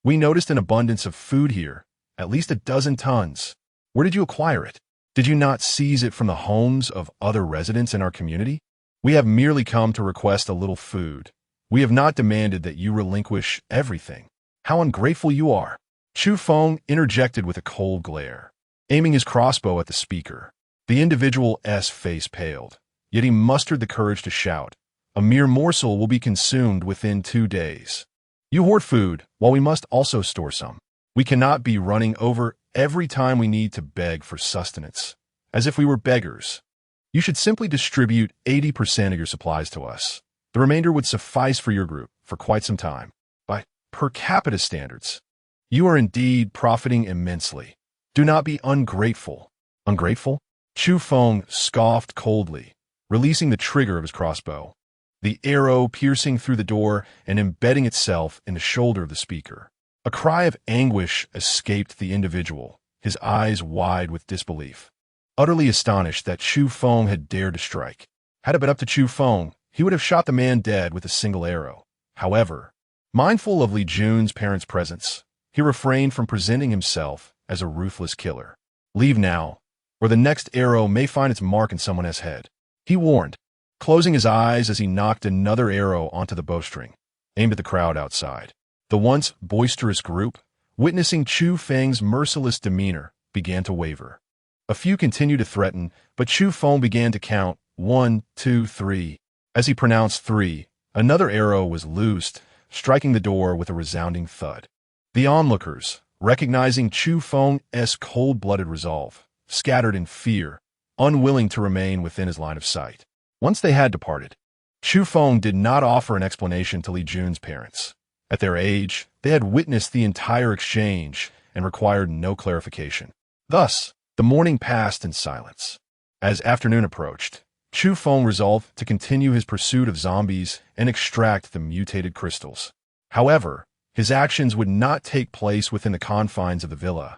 S1: we noticed an abundance of food here, at least a dozen tons. Where did you acquire it? Did you not seize it from the homes of other residents in our community? We have merely come to request a little food. We have not demanded that you relinquish everything. How ungrateful you are." Chu Feng interjected with a cold glare, aiming his crossbow at the speaker. The individual's face paled, yet he mustered the courage to shout, "A mere morsel will be consumed within 2 days. You hoard food, while we must also store some. We cannot be running over every time we need to beg for sustenance, as if we were beggars. You should simply distribute 80% of your supplies to us. The remainder would suffice for your group for quite some time. By per capita standards, you are indeed profiting immensely. Do not be ungrateful." "Ungrateful?" Chu Feng scoffed coldly, releasing the trigger of his crossbow, the arrow piercing through the door and embedding itself in the shoulder of the speaker. A cry of anguish escaped the individual, his eyes wide with disbelief, utterly astonished that Chu Feng had dared to strike. Had it been up to Chu Feng, he would have shot the man dead with a single arrow. However, mindful of Li Jun's parents' presence, he refrained from presenting himself as a ruthless killer. "Leave now, or the next arrow may find its mark in someone else's head," he warned, closing his eyes as he knocked another arrow onto the bowstring, aimed at the crowd outside. The once boisterous group, witnessing Chu Feng's merciless demeanor, began to waver. A few continued to threaten, but Chu Feng began to count 1, 2, 3. As he pronounced 3, another arrow was loosed, striking the door with a resounding thud. The onlookers, recognizing Chu Feng's cold-blooded resolve, scattered in fear, unwilling to remain within his line of sight. Once they had departed, Chu Feng did not offer an explanation to Li Jun's parents. At their age, they had witnessed the entire exchange and required no clarification. Thus, the morning passed in silence. As afternoon approached, Chu Feng resolved to continue his pursuit of zombies and extract the mutated crystals. However, his actions would not take place within the confines of the villa.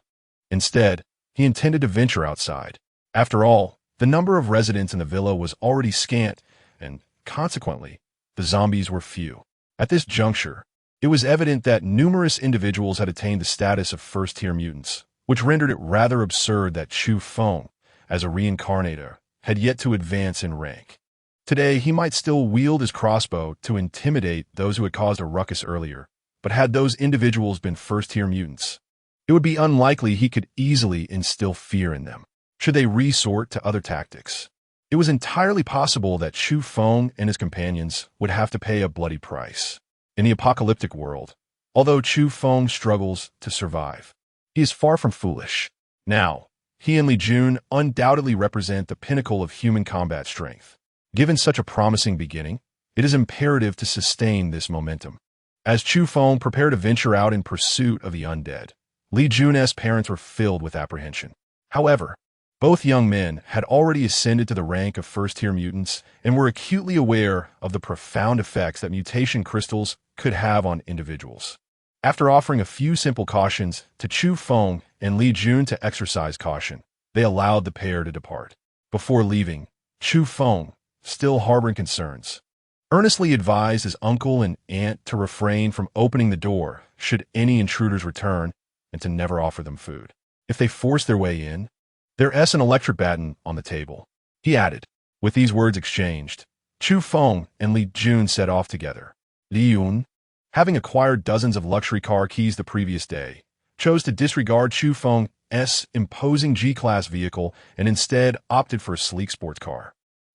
S1: Instead, he intended to venture outside. After all, the number of residents in the villa was already scant, and, consequently, the zombies were few. At this juncture, it was evident that numerous individuals had attained the status of first-tier mutants, which rendered it rather absurd that Chu Feng, as a reincarnator, had yet to advance in rank. Today, he might still wield his crossbow to intimidate those who had caused a ruckus earlier, but had those individuals been first-tier mutants, it would be unlikely he could easily instill fear in them, should they resort to other tactics. It was entirely possible that Chu Feng and his companions would have to pay a bloody price. In the apocalyptic world, although Chu Feng struggles to survive, he is far from foolish. Now, he and Li Jun undoubtedly represent the pinnacle of human combat strength. Given such a promising beginning, it is imperative to sustain this momentum. As Chu Feng prepared to venture out in pursuit of the undead, Li Jun's parents were filled with apprehension. However, both young men had already ascended to the rank of first-tier mutants and were acutely aware of the profound effects that mutation crystals could have on individuals. After offering a few simple cautions to Chu Feng and Li Jun to exercise caution, they allowed the pair to depart. Before leaving, Chu Feng, still harboring concerns, earnestly advised his uncle and aunt to refrain from opening the door should any intruders return and to never offer them food. If they forced their way in, there's an electric baton on the table, he added. With these words exchanged, Chu Feng and Li Jun set off together. Li Yun, having acquired dozens of luxury car keys the previous day, chose to disregard Chu Feng's imposing G-Class vehicle and instead opted for a sleek sports car.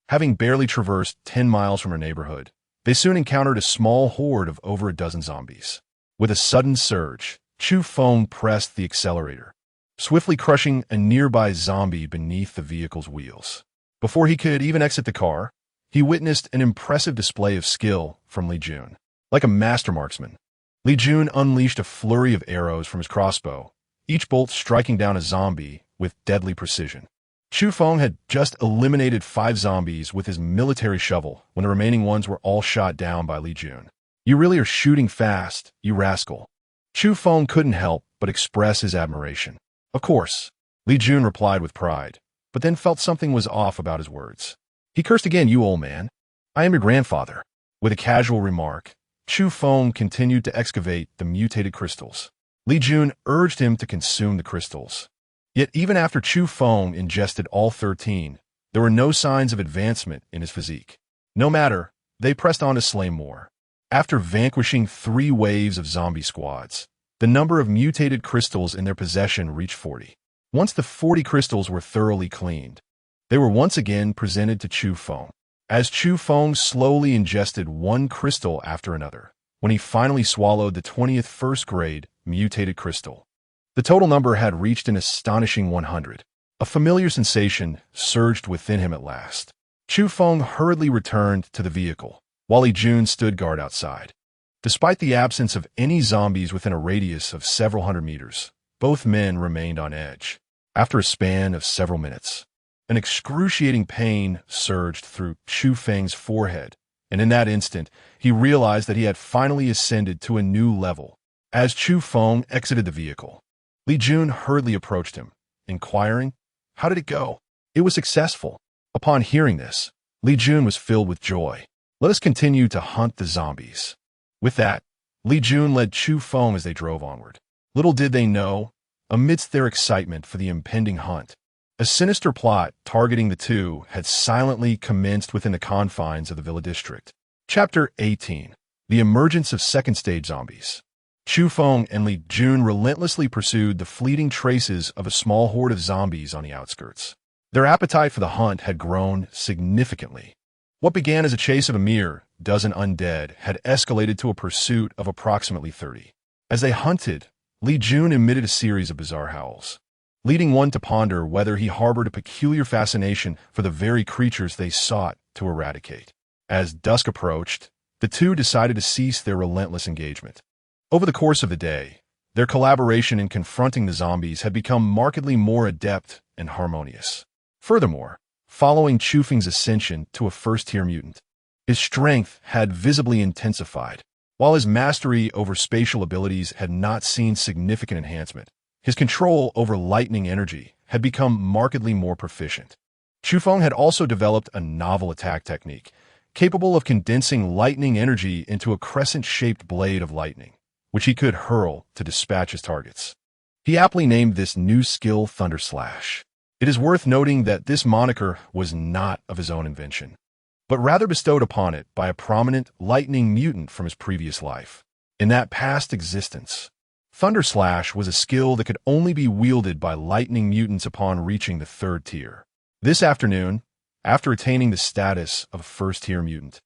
S1: Having barely traversed 10 miles from her neighborhood, they soon encountered a small horde of over a dozen zombies. With a sudden surge, Chu Feng pressed the accelerator, swiftly crushing a nearby zombie beneath the vehicle's wheels. Before he could even exit the car, he witnessed an impressive display of skill from Li Jun. Like a master marksman, Li Jun unleashed a flurry of arrows from his crossbow, each bolt striking down a zombie with deadly precision. Chu Feng had just eliminated 5 zombies with his military shovel when the remaining ones were all shot down by Li Jun. "You really are shooting fast, you rascal." Chu Feng couldn't help but express his admiration. Of course, Li Jun replied with pride, but then felt something was off about his words. He cursed again, "You old man. I am your grandfather." With a casual remark, Chu Feng continued to excavate the mutated crystals. Li Jun urged him to consume the crystals. Yet even after Chu Feng ingested all 13, there were no signs of advancement in his physique. No matter, they pressed on to slay more. After vanquishing 3 waves of zombie squads, the number of mutated crystals in their possession reached 40. Once the 40 crystals were thoroughly cleaned, they were once again presented to Chu Feng. As Chu Feng slowly ingested one crystal after another, when he finally swallowed the 20th first-grade mutated crystal, the total number had reached an astonishing 100. A familiar sensation surged within him at last. Chu Feng hurriedly returned to the vehicle, while Li Jun stood guard outside. Despite the absence of any zombies within a radius of several hundred meters, both men remained on edge. After a span of several minutes, an excruciating pain surged through Chu Feng's forehead, and in that instant, he realized that he had finally ascended to a new level. As Chu Feng exited the vehicle, Li Jun hurriedly approached him, inquiring, "How did it go?" "It was successful." Upon hearing this, Li Jun was filled with joy. "Let us continue to hunt the zombies." With that, Li Jun led Chu Feng as they drove onward. Little did they know, amidst their excitement for the impending hunt, a sinister plot targeting the two had silently commenced within the confines of the Villa District. Chapter 18. The Emergence of Second-Stage Zombies. Chu Feng and Li Jun relentlessly pursued the fleeting traces of a small horde of zombies on the outskirts. Their appetite for the hunt had grown significantly. What began as a chase of a mere dozen undead had escalated to a pursuit of approximately 30. As they hunted, Li Jun emitted a series of bizarre howls, leading one to ponder whether he harbored a peculiar fascination for the very creatures they sought to eradicate. As dusk approached, the two decided to cease their relentless engagement. Over the course of the day, their collaboration in confronting the zombies had become markedly more adept and harmonious. Furthermore, following Chu Feng's ascension to a first-tier mutant, his strength had visibly intensified. While his mastery over spatial abilities had not seen significant enhancement, his control over lightning energy had become markedly more proficient. Chu Feng had also developed a novel attack technique, capable of condensing lightning energy into a crescent-shaped blade of lightning, which he could hurl to dispatch his targets. He aptly named this new skill Thunder Slash. It is worth noting that this moniker was not of his own invention, but rather bestowed upon it by a prominent lightning mutant from his previous life. In that past existence, Thunder Slash was a skill that could only be wielded by lightning mutants upon reaching the 3rd tier. This afternoon, after attaining the status of a first-tier mutant,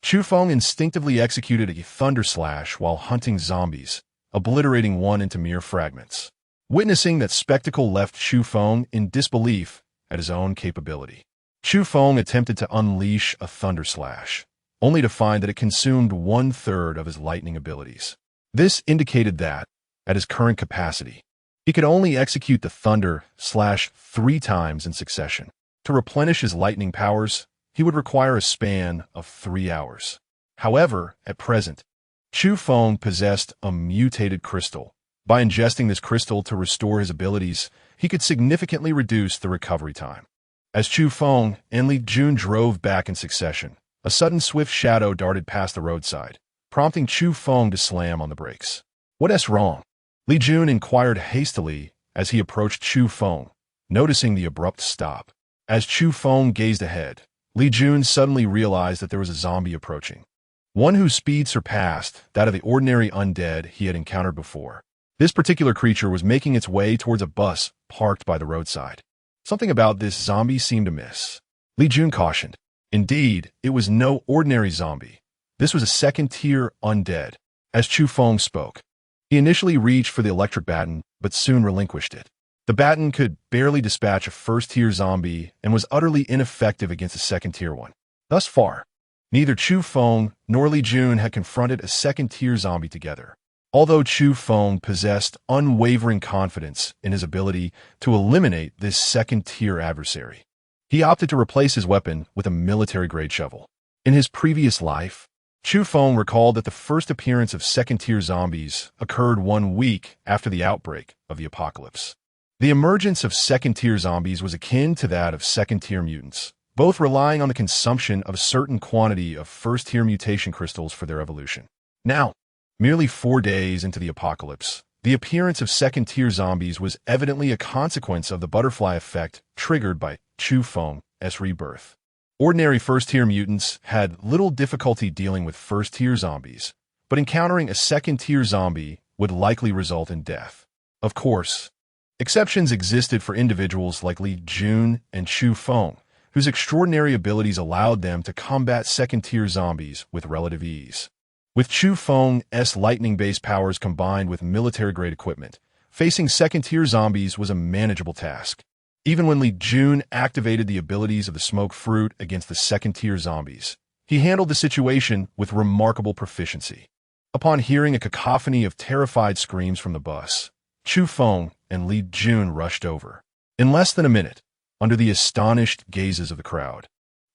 S1: Chu Feng instinctively executed a Thunder Slash while hunting zombies, obliterating one into mere fragments. Witnessing that spectacle left Chu Feng in disbelief at his own capability. Chu Feng attempted to unleash a Thunder Slash, only to find that it consumed 1/3 of his lightning abilities. This indicated that, at his current capacity, he could only execute the Thunder Slash 3 times in succession. To replenish his lightning powers, he would require a span of 3 hours. However, at present, Chu Feng possessed a mutated crystal. By ingesting this crystal to restore his abilities, he could significantly reduce the recovery time. As Chu Feng and Li Jun drove back in succession, a sudden swift shadow darted past the roadside, prompting Chu Feng to slam on the brakes. "What's wrong?" Li Jun inquired hastily as he approached Chu Feng, noticing the abrupt stop. As Chu Feng gazed ahead, Li Jun suddenly realized that there was a zombie approaching, one whose speed surpassed that of the ordinary undead he had encountered before. This particular creature was making its way towards a bus parked by the roadside. Something about this zombie seemed amiss. Li Jun cautioned. Indeed, it was no ordinary zombie. This was a 2nd-tier undead. As Chu Feng spoke, he initially reached for the electric baton, but soon relinquished it. The baton could barely dispatch a 1st-tier zombie and was utterly ineffective against a 2nd-tier one. Thus far, neither Chu Feng nor Li Jun had confronted a 2nd-tier zombie together. Although Chu Feng possessed unwavering confidence in his ability to eliminate this 2nd-tier adversary, he opted to replace his weapon with a military-grade shovel. In his previous life, Chu Feng recalled that the first appearance of 2nd-tier zombies occurred 1 week after the outbreak of the apocalypse. The emergence of second-tier zombies was akin to that of second-tier mutants, both relying on the consumption of a certain quantity of first-tier mutation crystals for their evolution. Now, merely 4 days into the apocalypse, the appearance of second-tier zombies was evidently a consequence of the butterfly effect triggered by Chu Feng's rebirth. Ordinary first-tier mutants had little difficulty dealing with first-tier zombies, but encountering a second-tier zombie would likely result in death. Of course, exceptions existed for individuals like Li Jun and Chu Feng, whose extraordinary abilities allowed them to combat second-tier zombies with relative ease. With Chu Feng's lightning-based powers combined with military-grade equipment, facing second-tier zombies was a manageable task. Even when Li Jun activated the abilities of the smoke fruit against the second-tier zombies, he handled the situation with remarkable proficiency. Upon hearing a cacophony of terrified screams from the bus, Chu Feng and Li Jun rushed over. In less than a minute, under the astonished gazes of the crowd,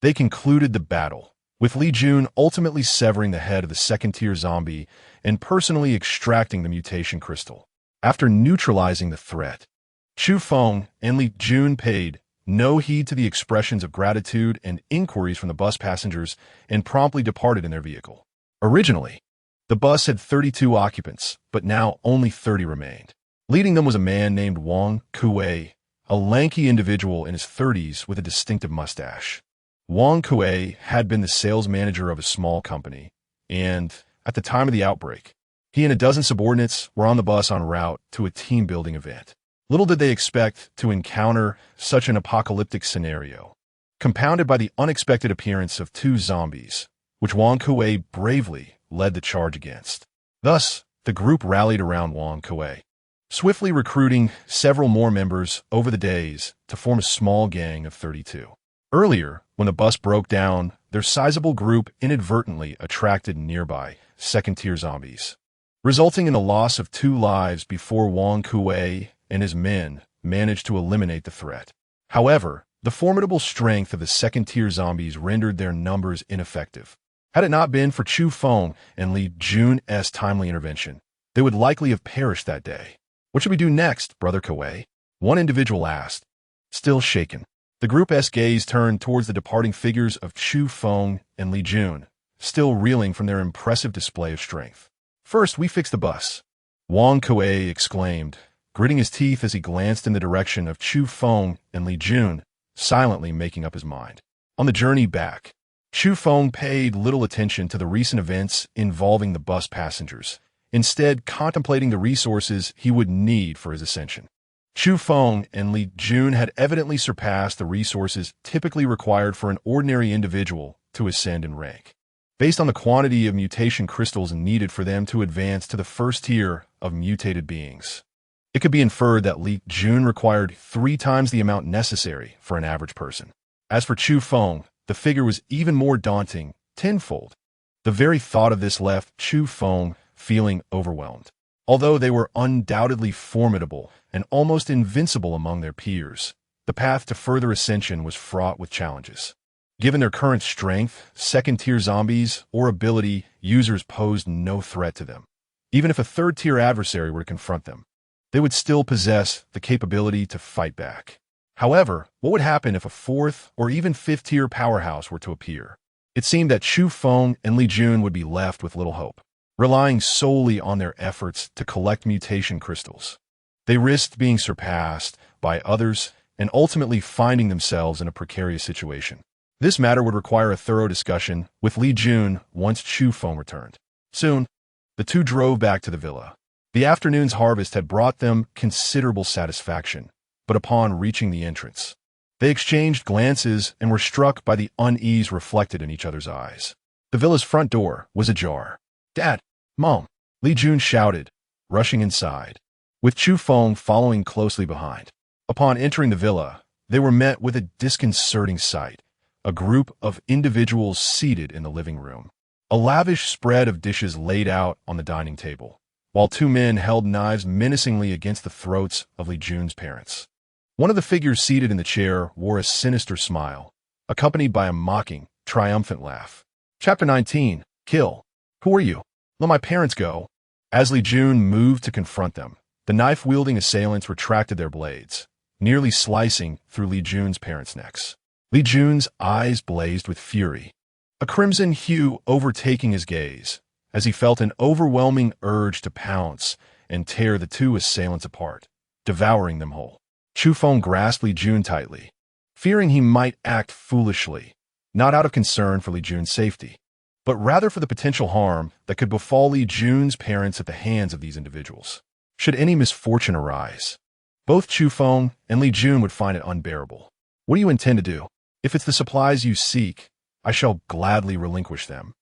S1: they concluded the battle, with Li Jun ultimately severing the head of the second-tier zombie and personally extracting the mutation crystal. After neutralizing the threat, Chu Feng and Li Jun paid no heed to the expressions of gratitude and inquiries from the bus passengers and promptly departed in their vehicle. Originally, the bus had 32 occupants, but now only 30 remained. Leading them was a man named Wang Kuei, a lanky individual in his 30s with a distinctive mustache. Wang Kuei had been the sales manager of a small company, and, at the time of the outbreak, he and a dozen subordinates were on the bus en route to a team-building event. Little did they expect to encounter such an apocalyptic scenario, compounded by the unexpected appearance of 2 zombies, which Wang Kuei bravely led the charge against. Thus, the group rallied around Wang Kuei, swiftly recruiting several more members over the days to form a small gang of 32. Earlier, when the bus broke down, their sizable group inadvertently attracted nearby second-tier zombies, resulting in the loss of 2 lives before Wang Kuei and his men managed to eliminate the threat. However, the formidable strength of the second-tier zombies rendered their numbers ineffective. Had it not been for Chu Feng and Li Jun's timely intervention, they would likely have perished that day. "What should we do next, Brother Kuei?" one individual asked. Still shaken, the group's gaze turned towards the departing figures of Chu Feng and Li Jun, still reeling from their impressive display of strength. "First, we fix the bus," Wang Kuei exclaimed, gritting his teeth as he glanced in the direction of Chu Feng and Li Jun, silently making up his mind. On the journey back, Chu Feng paid little attention to the recent events involving the bus passengers, instead contemplating the resources he would need for his ascension. Chu Feng and Li Jun had evidently surpassed the resources typically required for an ordinary individual to ascend in rank, based on the quantity of mutation crystals needed for them to advance to the first tier of mutated beings. It could be inferred that Li Jun required 3 times the amount necessary for an average person. As for Chu Feng, the figure was even more daunting, tenfold. The very thought of this left Chu Feng feeling overwhelmed. Although they were undoubtedly formidable and almost invincible among their peers, the path to further ascension was fraught with challenges. Given their current strength, second-tier zombies or ability users posed no threat to them. Even if a third-tier adversary were to confront them, they would still possess the capability to fight back. However, what would happen if a 4th or even 5th-tier powerhouse were to appear? It seemed that Chu Feng and Li Jun would be left with little hope, relying solely on their efforts to collect mutation crystals. They risked being surpassed by others and ultimately finding themselves in a precarious situation. This matter would require a thorough discussion with Li Jun once Chu Feng returned. Soon, the two drove back to the villa. The afternoon's harvest had brought them considerable satisfaction, but upon reaching the entrance, they exchanged glances and were struck by the unease reflected in each other's eyes. The villa's front door was ajar. "Dad! Mom!" Li Jun shouted, rushing inside, with Chu Feng following closely behind. Upon entering the villa, they were met with a disconcerting sight, a group of individuals seated in the living room. A lavish spread of dishes laid out on the dining table, while 2 men held knives menacingly against the throats of Li Jun's parents. One of the figures seated in the chair wore a sinister smile, accompanied by a mocking, triumphant laugh. Chapter 19. Kill. "Who are you? Let my parents go." As Li Jun moved to confront them, The knife-wielding assailants retracted their blades, nearly slicing through Li Jun's parents' necks. Li Jun's eyes blazed with fury, a crimson hue overtaking his gaze, as he felt an overwhelming urge to pounce and tear the two assailants apart, devouring them whole. Chu Feng grasped Li Jun tightly, fearing he might act foolishly, not out of concern for Li Jun's safety, but rather for the potential harm that could befall Li Jun's parents at the hands of these individuals. Should any misfortune arise, both Chu Feng and Li Jun would find it unbearable. What do you intend to do? If it's the supplies you seek, I shall gladly relinquish them.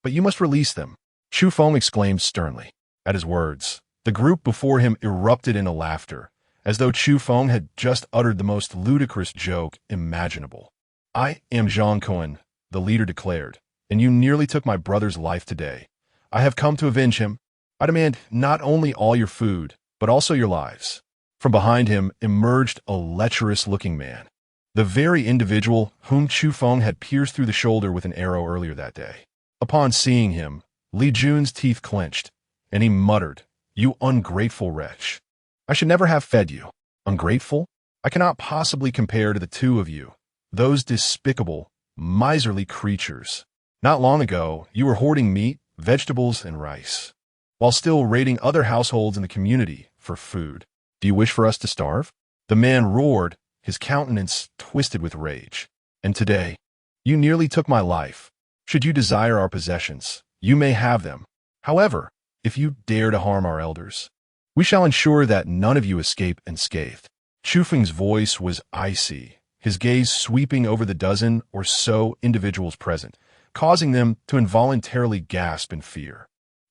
S1: But you must release them, Chu Feng exclaimed sternly. At his words, the group before him erupted into laughter, as though Chu Feng had just uttered the most ludicrous joke imaginable. I am Zhang Kun, the leader declared, and you nearly took my brother's life today. I have come to avenge him. I demand not only all your food, but also your lives. From behind him emerged a lecherous-looking man, the very individual whom Chu Feng had pierced through the shoulder with an arrow earlier that day. Upon seeing him, Li Jun's teeth clenched, and he muttered, "You ungrateful wretch. I should never have fed you. Ungrateful? I cannot possibly compare to the two of you, those despicable, miserly creatures. Not long ago, you were hoarding meat, vegetables, and rice, while still raiding other households in the community for food. Do you wish for us to starve?" The man roared, his countenance twisted with rage. "And today, you nearly took my life. Should you desire our possessions, you may have them. However, if you dare to harm our elders, we shall ensure that none of you escape unscathed." Chu Feng's voice was icy, his gaze sweeping over the dozen or so individuals present, causing them to involuntarily gasp in fear.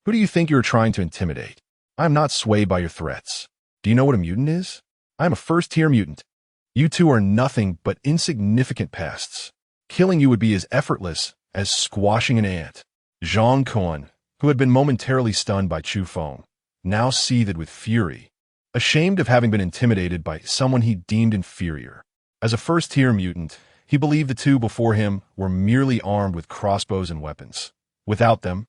S1: "Who do you think you are trying to intimidate? I am not swayed by your threats. Do you know what a mutant is? I am a first-tier mutant. You two are nothing but insignificant pests. Killing you would be as effortless as squashing an ant." Zhang Kun, who had been momentarily stunned by Chu Feng, now seethed with fury, ashamed of having been intimidated by someone he deemed inferior. As a first-tier mutant, he believed the two before him were merely armed with crossbows and weapons. Without them,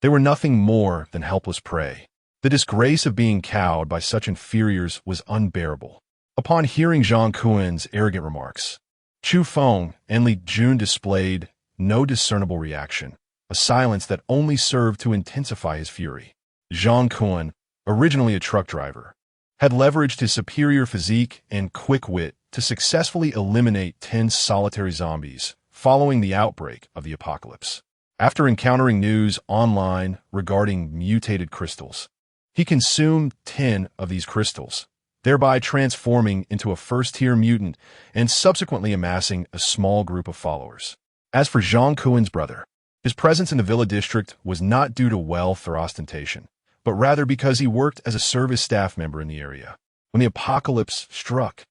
S1: they were nothing more than helpless prey. The disgrace of being cowed by such inferiors was unbearable. Upon hearing Zhang Kun's arrogant remarks, Chu Feng and Li Jun displayed no discernible reaction, a silence that only served to intensify his fury. Zhang Kun, originally a truck driver, had leveraged his superior physique and quick wit to successfully eliminate 10 solitary zombies following the outbreak of the apocalypse. After encountering news online regarding mutated crystals, he consumed 10 of these crystals, thereby transforming into a first-tier mutant and subsequently amassing a small group of followers. As for Zhang Kun's brother, his presence in the villa district was not due to wealth or ostentation, but rather because he worked as a service staff member in the area. When the apocalypse struck,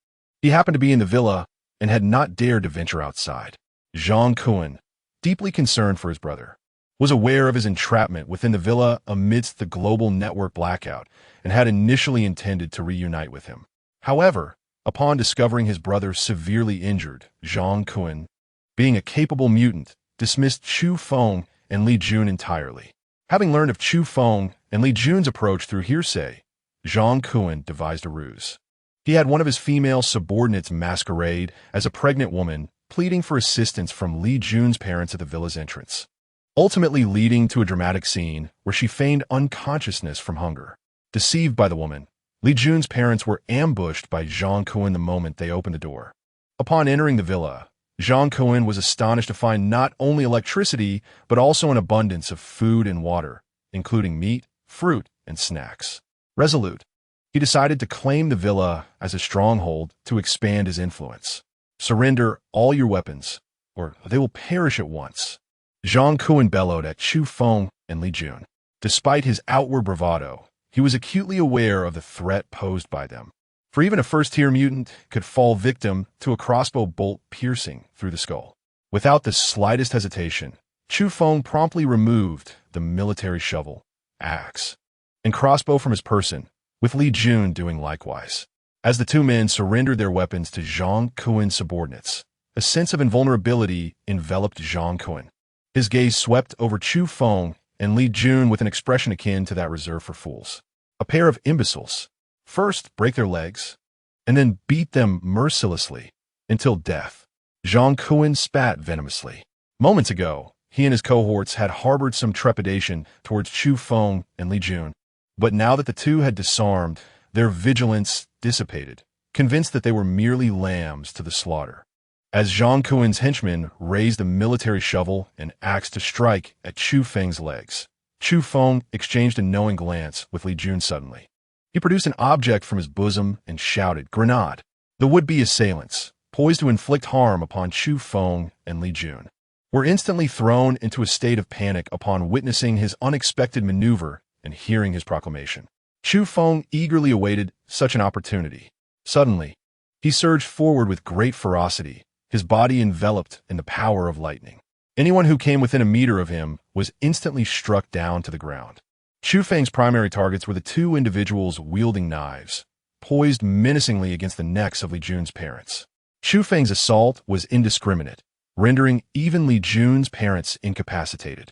S1: he happened to be in the villa and had not dared to venture outside. Zhang Kun, deeply concerned for his brother, was aware of his entrapment within the villa amidst the global network blackout and had initially intended to reunite with him. However, upon discovering his brother severely injured, Zhang Kun, being a capable mutant, dismissed Chu Feng and Li Jun entirely. Having learned of Chu Feng and Li Jun's approach through hearsay, Zhang Kun devised a ruse. He had one of his female subordinates masquerade as a pregnant woman, pleading for assistance from Li Jun's parents at the villa's entrance, ultimately leading to a dramatic scene where she feigned unconsciousness from hunger. Deceived by the woman, Li Jun's parents were ambushed by Zhang Kun the moment they opened the door. Upon entering the villa, Zhang Kun was astonished to find not only electricity, but also an abundance of food and water, including meat, fruit, and snacks. Resolute, he decided to claim the villa as a stronghold to expand his influence. "Surrender all your weapons, or they will perish at once," Zhang Kun bellowed at Chu Feng and Li Jun. Despite his outward bravado, he was acutely aware of the threat posed by them, for even a first-tier mutant could fall victim to a crossbow bolt piercing through the skull. Without the slightest hesitation, Chu Feng promptly removed the military shovel, axe, and crossbow from his person, with Li Jun doing likewise. As the two men surrendered their weapons to Zhang Kun's subordinates, a sense of invulnerability enveloped Zhang Kun. His gaze swept over Chu Feng and Li Jun with an expression akin to that reserved for fools. A pair of imbeciles. First, break their legs, and then beat them mercilessly until death. Zhang Kuan spat venomously. Moments ago, he and his cohorts had harbored some trepidation towards Chu Feng and Li Jun, but now that the two had disarmed, their vigilance dissipated, convinced that they were merely lambs to the slaughter. As Zhang Kuan's henchmen raised a military shovel and axe to strike at Chu Feng's legs, Chu Feng exchanged a knowing glance with Li Jun suddenly. He produced an object from his bosom and shouted, "Grenade!" The would-be assailants, poised to inflict harm upon Chu Feng and Li Jun, were instantly thrown into a state of panic upon witnessing his unexpected maneuver and hearing his proclamation. Chu Feng eagerly awaited such an opportunity. Suddenly, he surged forward with great ferocity, his body enveloped in the power of lightning. Anyone who came within a meter of him was instantly struck down to the ground. Chu Feng's primary targets were the two individuals wielding knives, poised menacingly against the necks of Li Jun's parents. Chu Feng's assault was indiscriminate, rendering even Li Jun's parents incapacitated.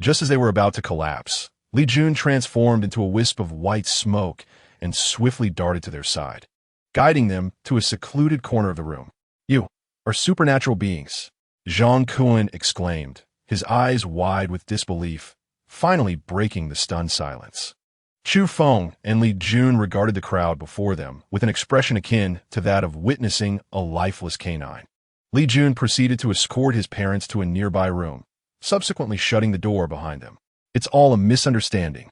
S1: Just as they were about to collapse, Li Jun transformed into a wisp of white smoke and swiftly darted to their side, guiding them to a secluded corner of the room. "You are supernatural beings," Zhang Kuan exclaimed, his eyes wide with disbelief, finally breaking the stunned silence. Chu Feng and Li Jun regarded the crowd before them with an expression akin to that of witnessing a lifeless canine. Li Jun proceeded to escort his parents to a nearby room, subsequently shutting the door behind them. "It's all a misunderstanding.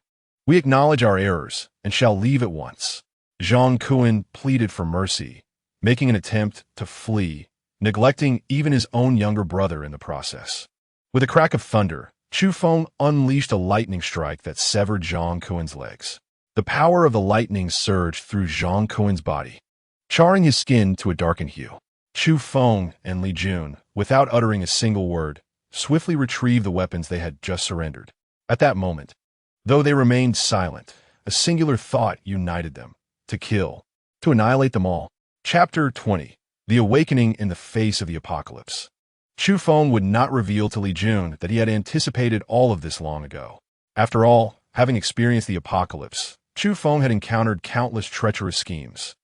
S1: We acknowledge our errors and shall leave at once." Zhang Kuan pleaded for mercy, making an attempt to flee, neglecting even his own younger brother in the process. With a crack of thunder, Chu Feng unleashed a lightning strike that severed Zhang Kuan's legs. The power of the lightning surged through Zhang Kuan's body, charring his skin to a darkened hue. Chu Feng and Li Jun, without uttering a single word, swiftly retrieved the weapons they had just surrendered. At that moment, though they remained silent, a singular thought united them: to kill, to annihilate them all. Chapter 20. The Awakening in the Face of the Apocalypse. Chu Feng would not reveal to Li Jun that he had anticipated all of this long ago. After all, having experienced the apocalypse, Chu Feng had encountered countless treacherous schemes.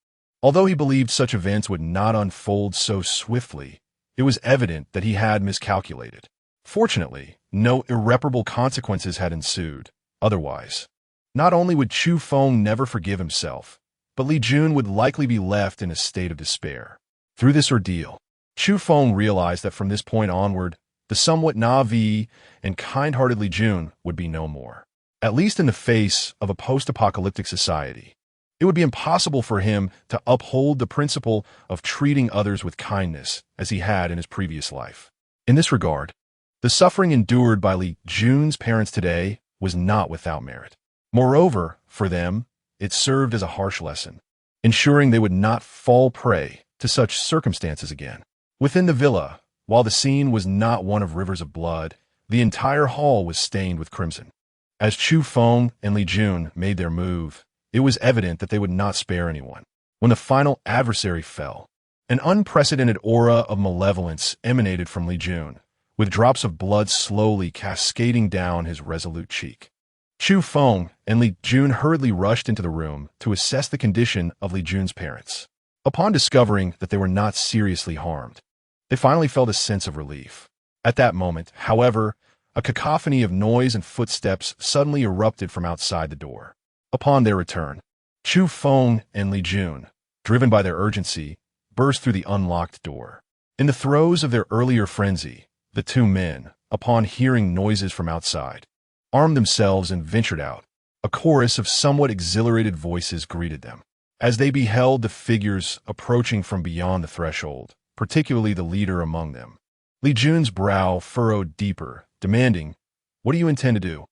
S1: Although he believed such events would not unfold so swiftly, it was evident that he had miscalculated. Fortunately, no irreparable consequences had ensued. Otherwise, not only would Chu Feng never forgive himself, but Li Jun would likely be left in a state of despair. Through this ordeal, Chu Feng realized that from this point onward, the somewhat naive and kind-hearted Li Jun would be no more. At least in the face of a post-apocalyptic society, it would be impossible for him to uphold the principle of treating others with kindness as he had in his previous life. In this regard, the suffering endured by Li Jun's parents today was not without merit. Moreover, for them, it served as a harsh lesson, ensuring they would not fall prey to such circumstances again. Within the villa, while the scene was not one of rivers of blood, the entire hall was stained with crimson. As Chu Feng and Li Jun made their move, it was evident that they would not spare anyone. When the final adversary fell, an unprecedented aura of malevolence emanated from Li Jun, with drops of blood slowly cascading down his resolute cheek. Chu Feng and Li Jun hurriedly rushed into the room to assess the condition of Li Jun's parents. Upon discovering that they were not seriously harmed, they finally felt a sense of relief. At that moment, however, a cacophony of noise and footsteps suddenly erupted from outside the door. Upon their return, Chu Feng and Li Jun, driven by their urgency, burst through the unlocked door. In the throes of their earlier frenzy, the two men, upon hearing noises from outside, armed themselves and ventured out. A chorus of somewhat exhilarated voices greeted them. As they beheld the figures approaching from beyond the threshold, particularly the leader among them, Li Jun's brow furrowed deeper, demanding, "What do you intend to do?"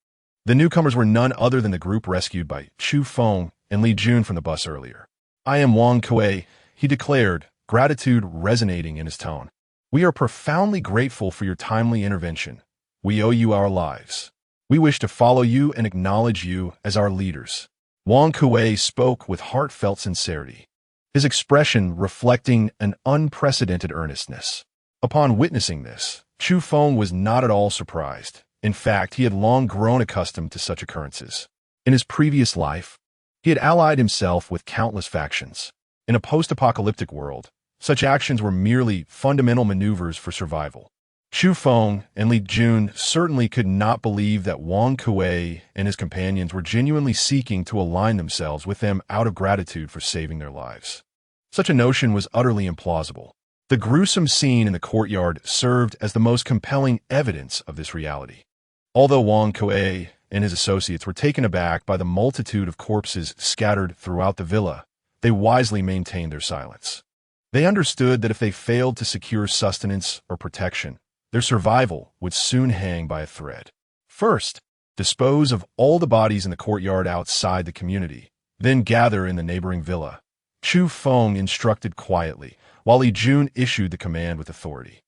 S1: The newcomers were none other than the group rescued by Chu Feng and Li Jun from the bus earlier. "I am Wang Kuei," he declared, gratitude resonating in his tone. "We are profoundly grateful for your timely intervention. We owe you our lives. We wish to follow you and acknowledge you as our leaders." Wang Kuei spoke with heartfelt sincerity, his expression reflecting an unprecedented earnestness. Upon witnessing this, Chu Feng was not at all surprised. In fact, he had long grown accustomed to such occurrences. In his previous life, He had allied himself with countless factions. In a post-apocalyptic world, such actions were merely fundamental maneuvers for survival. Chu Feng and Li Jun certainly could not believe that Wang Kuei and his companions were genuinely seeking to align themselves with them out of gratitude for saving their lives. Such a notion was utterly implausible. The gruesome scene in the courtyard served as the most compelling evidence of this reality. Although Wang Kuei and his associates were taken aback by the multitude of corpses scattered throughout the villa, they wisely maintained their silence. They understood that if they failed to secure sustenance or protection, their survival would soon hang by a thread. First, dispose of all the bodies in the courtyard outside the community, then gather in the neighboring villa. Chu Feng instructed quietly, while Li Jun issued the command with authority.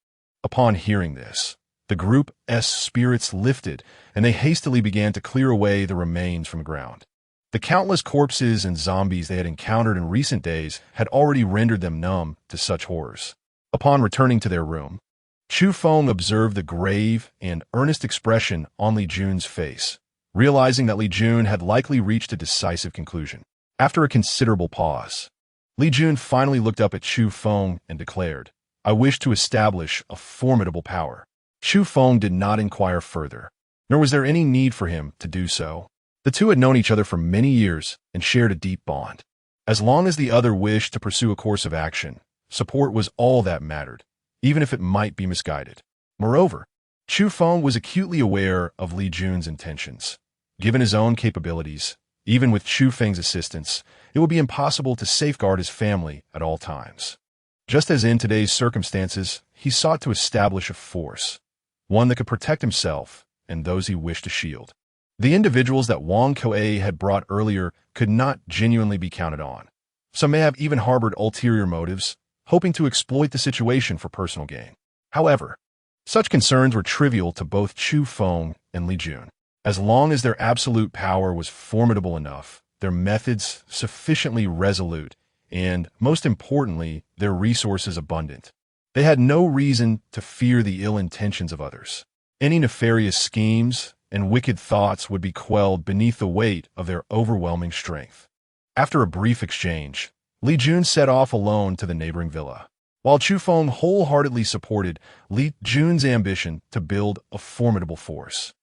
S1: Upon hearing this, the group's spirits lifted, and they hastily began to clear away the remains from the ground. The countless corpses and zombies they had encountered in recent days had already rendered them numb to such horrors. Upon returning to their room, Chu Feng observed the grave and earnest expression on Li Jun's face, realizing that Li Jun had likely reached a decisive conclusion. After a considerable pause, Li Jun finally looked up at Chu Feng and declared, "I wish to establish a formidable power." Chu Feng did not inquire further, nor was there any need for him to do so. The two had known each other for many years and shared a deep bond. As long as the other wished to pursue a course of action, support was all that mattered, even if it might be misguided. Moreover, Chu Feng was acutely aware of Li Jun's intentions. Given his own capabilities, even with Chu Feng's assistance, it would be impossible to safeguard his family at all times. Just as in today's circumstances, he sought to establish a force, one that could protect himself and those he wished to shield. The individuals that Wang Kuei had brought earlier could not genuinely be counted on. Some may have even harbored ulterior motives, hoping to exploit the situation for personal gain. However, such concerns were trivial to both Chu Feng and Li Jun. As long as their absolute power was formidable enough, their methods sufficiently resolute, and, most importantly, their resources abundant, they had no reason to fear the ill intentions of others. Any nefarious schemes and wicked thoughts would be quelled beneath the weight of their overwhelming strength. After a brief exchange, Li Jun set off alone to the neighboring villa. While Chu Feng wholeheartedly supported Li Jun's ambition to build a formidable force,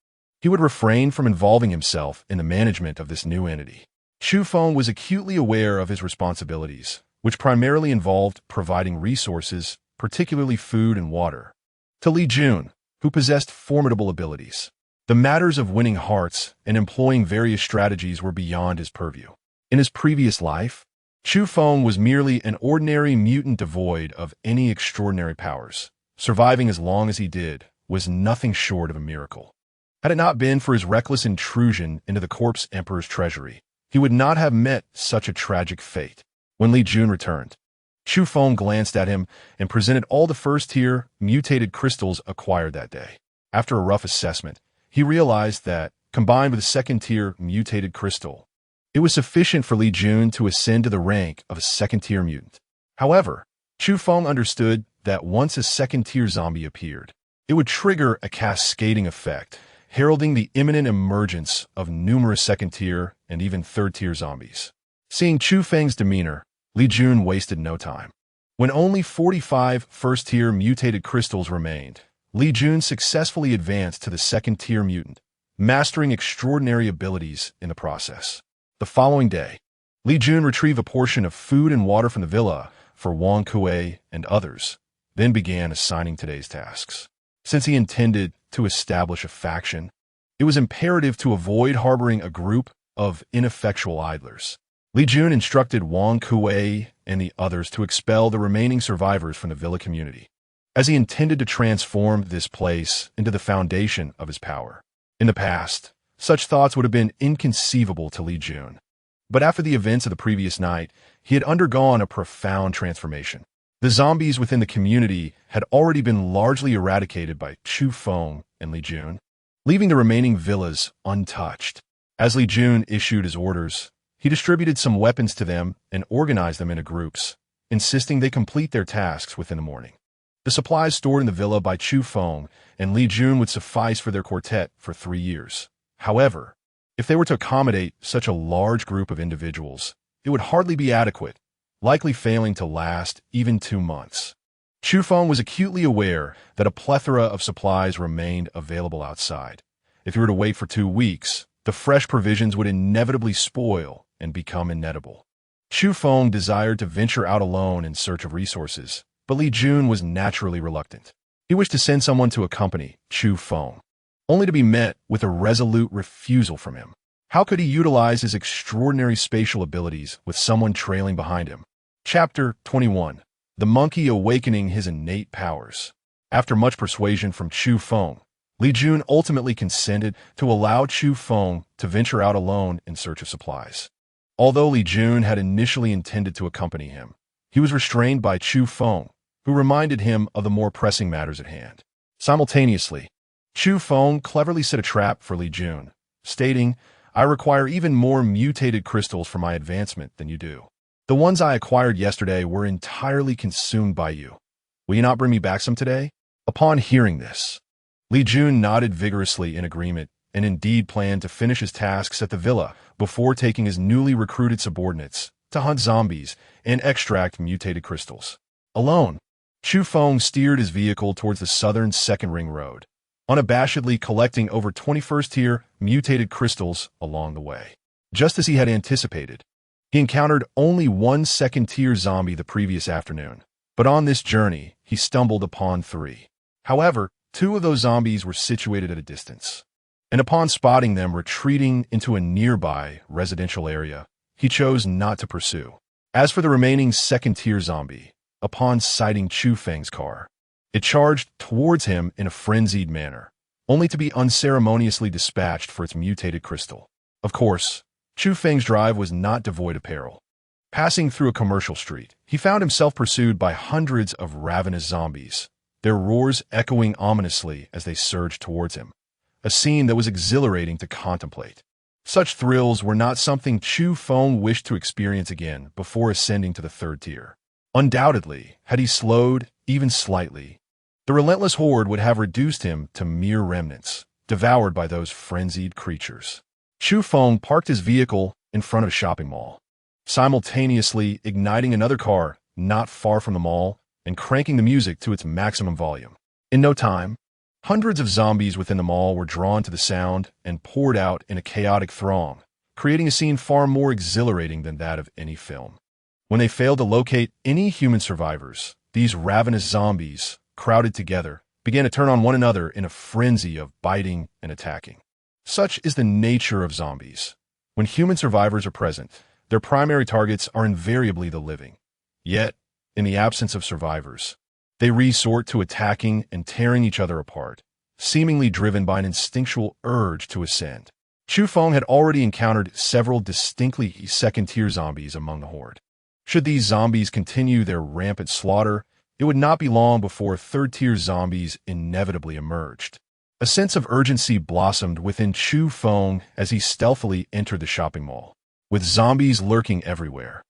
S1: he would refrain from involving himself in the management of this new entity. Chu Feng was acutely aware of his responsibilities, which primarily involved providing resources, particularly food and water, to Li Jun, who possessed formidable abilities. The matters of winning hearts and employing various strategies were beyond his purview. In his previous life, Chu Feng was merely an ordinary mutant devoid of any extraordinary powers. Surviving as long as he did was nothing short of a miracle. Had it not been for his reckless intrusion into the corpse emperor's treasury, he would not have met such a tragic fate. When Li Jun returned, Chu Feng glanced at him and presented all the first-tier mutated crystals acquired that day. After a rough assessment, he realized that, combined with a second-tier mutated crystal, it was sufficient for Li Jun to ascend to the rank of a second-tier mutant. However, Chu Feng understood that once a second-tier zombie appeared, it would trigger a cascading effect, heralding the imminent emergence of numerous second-tier and even third-tier zombies. Seeing Chu Feng's demeanor, Li Jun wasted no time. When only 45 first-tier mutated crystals remained, Li Jun successfully advanced to the second-tier mutant, mastering extraordinary abilities in the process. The following day, Li Jun retrieved a portion of food and water from the villa for Wang Kuei and others, then began assigning today's tasks. Since he intended to establish a faction, it was imperative to avoid harboring a group of ineffectual idlers. Li Jun instructed Wang Kuei and the others to expel the remaining survivors from the villa community, as he intended to transform this place into the foundation of his power. In the past, such thoughts would have been inconceivable to Li Jun. But after the events of the previous night, he had undergone a profound transformation. The zombies within the community had already been largely eradicated by Chu Feng and Li Jun, leaving the remaining villas untouched. As Li Jun issued his orders, he distributed some weapons to them and organized them into groups, insisting they complete their tasks within the morning. The supplies stored in the villa by Chu Feng and Li Jun would suffice for their quartet for 3 years. However, If they were to accommodate such a large group of individuals, it would hardly be adequate, likely failing to last even 2 months. Chu Feng was acutely aware that a plethora of supplies remained available outside. If he were to wait for 2 weeks, the fresh provisions would inevitably spoil and become inedible. Chu Feng desired to venture out alone in search of resources, but Li Jun was naturally reluctant. He wished to send someone to accompany Chu Feng, only to be met with a resolute refusal from him. How could he utilize his extraordinary spatial abilities with someone trailing behind him? Chapter 21. The Monkey Awakening His Innate Powers. After much persuasion from Chu Feng, Li Jun ultimately consented to allow Chu Feng to venture out alone in search of supplies. Although Li Jun had initially intended to accompany him, he was restrained by Chu Feng, who reminded him of the more pressing matters at hand. Simultaneously, Chu Feng cleverly set a trap for Li Jun, stating, "I require even more mutated crystals for my advancement than you do. The ones I acquired yesterday were entirely consumed by you. Will you not bring me back some today?" Upon hearing this, Li Jun nodded vigorously in agreement and indeed planned to finish his tasks at the villa before taking his newly recruited subordinates to hunt zombies and extract mutated crystals. Alone, Chu Feng steered his vehicle towards the southern second ring road, unabashedly collecting over 21st-tier mutated crystals along the way. Just as he had anticipated, he encountered only one second-tier zombie the previous afternoon, but on this journey, he stumbled upon 3. However, 2 of those zombies were situated at a distance, and upon spotting them retreating into a nearby residential area, he chose not to pursue. As for the remaining second-tier zombie, upon sighting Chu Feng's car, it charged towards him in a frenzied manner, only to be unceremoniously dispatched for its mutated crystal. Of course, Chu Feng's drive was not devoid of peril. Passing through a commercial street, he found himself pursued by hundreds of ravenous zombies, their roars echoing ominously as they surged towards him, a scene that was exhilarating to contemplate. Such thrills were not something Chu Feng wished to experience again before ascending to the 3rd tier. Undoubtedly, had he slowed, even slightly, the relentless horde would have reduced him to mere remnants, devoured by those frenzied creatures. Chu Feng parked his vehicle in front of a shopping mall, simultaneously igniting another car not far from the mall and cranking the music to its maximum volume. In no time, hundreds of zombies within the mall were drawn to the sound and poured out in a chaotic throng, creating a scene far more exhilarating than that of any film. When they failed to locate any human survivors, these ravenous zombies, crowded together, began to turn on one another in a frenzy of biting and attacking. Such is the nature of zombies. When human survivors are present, their primary targets are invariably the living. Yet, in the absence of survivors, they resort to attacking and tearing each other apart, seemingly driven by an instinctual urge to ascend. Chu Feng had already encountered several distinctly second-tier zombies among the horde. Should these zombies continue their rampant slaughter, it would not be long before 3rd-tier zombies inevitably emerged. A sense of urgency blossomed within Chu Feng as he stealthily entered the shopping mall, with zombies lurking everywhere.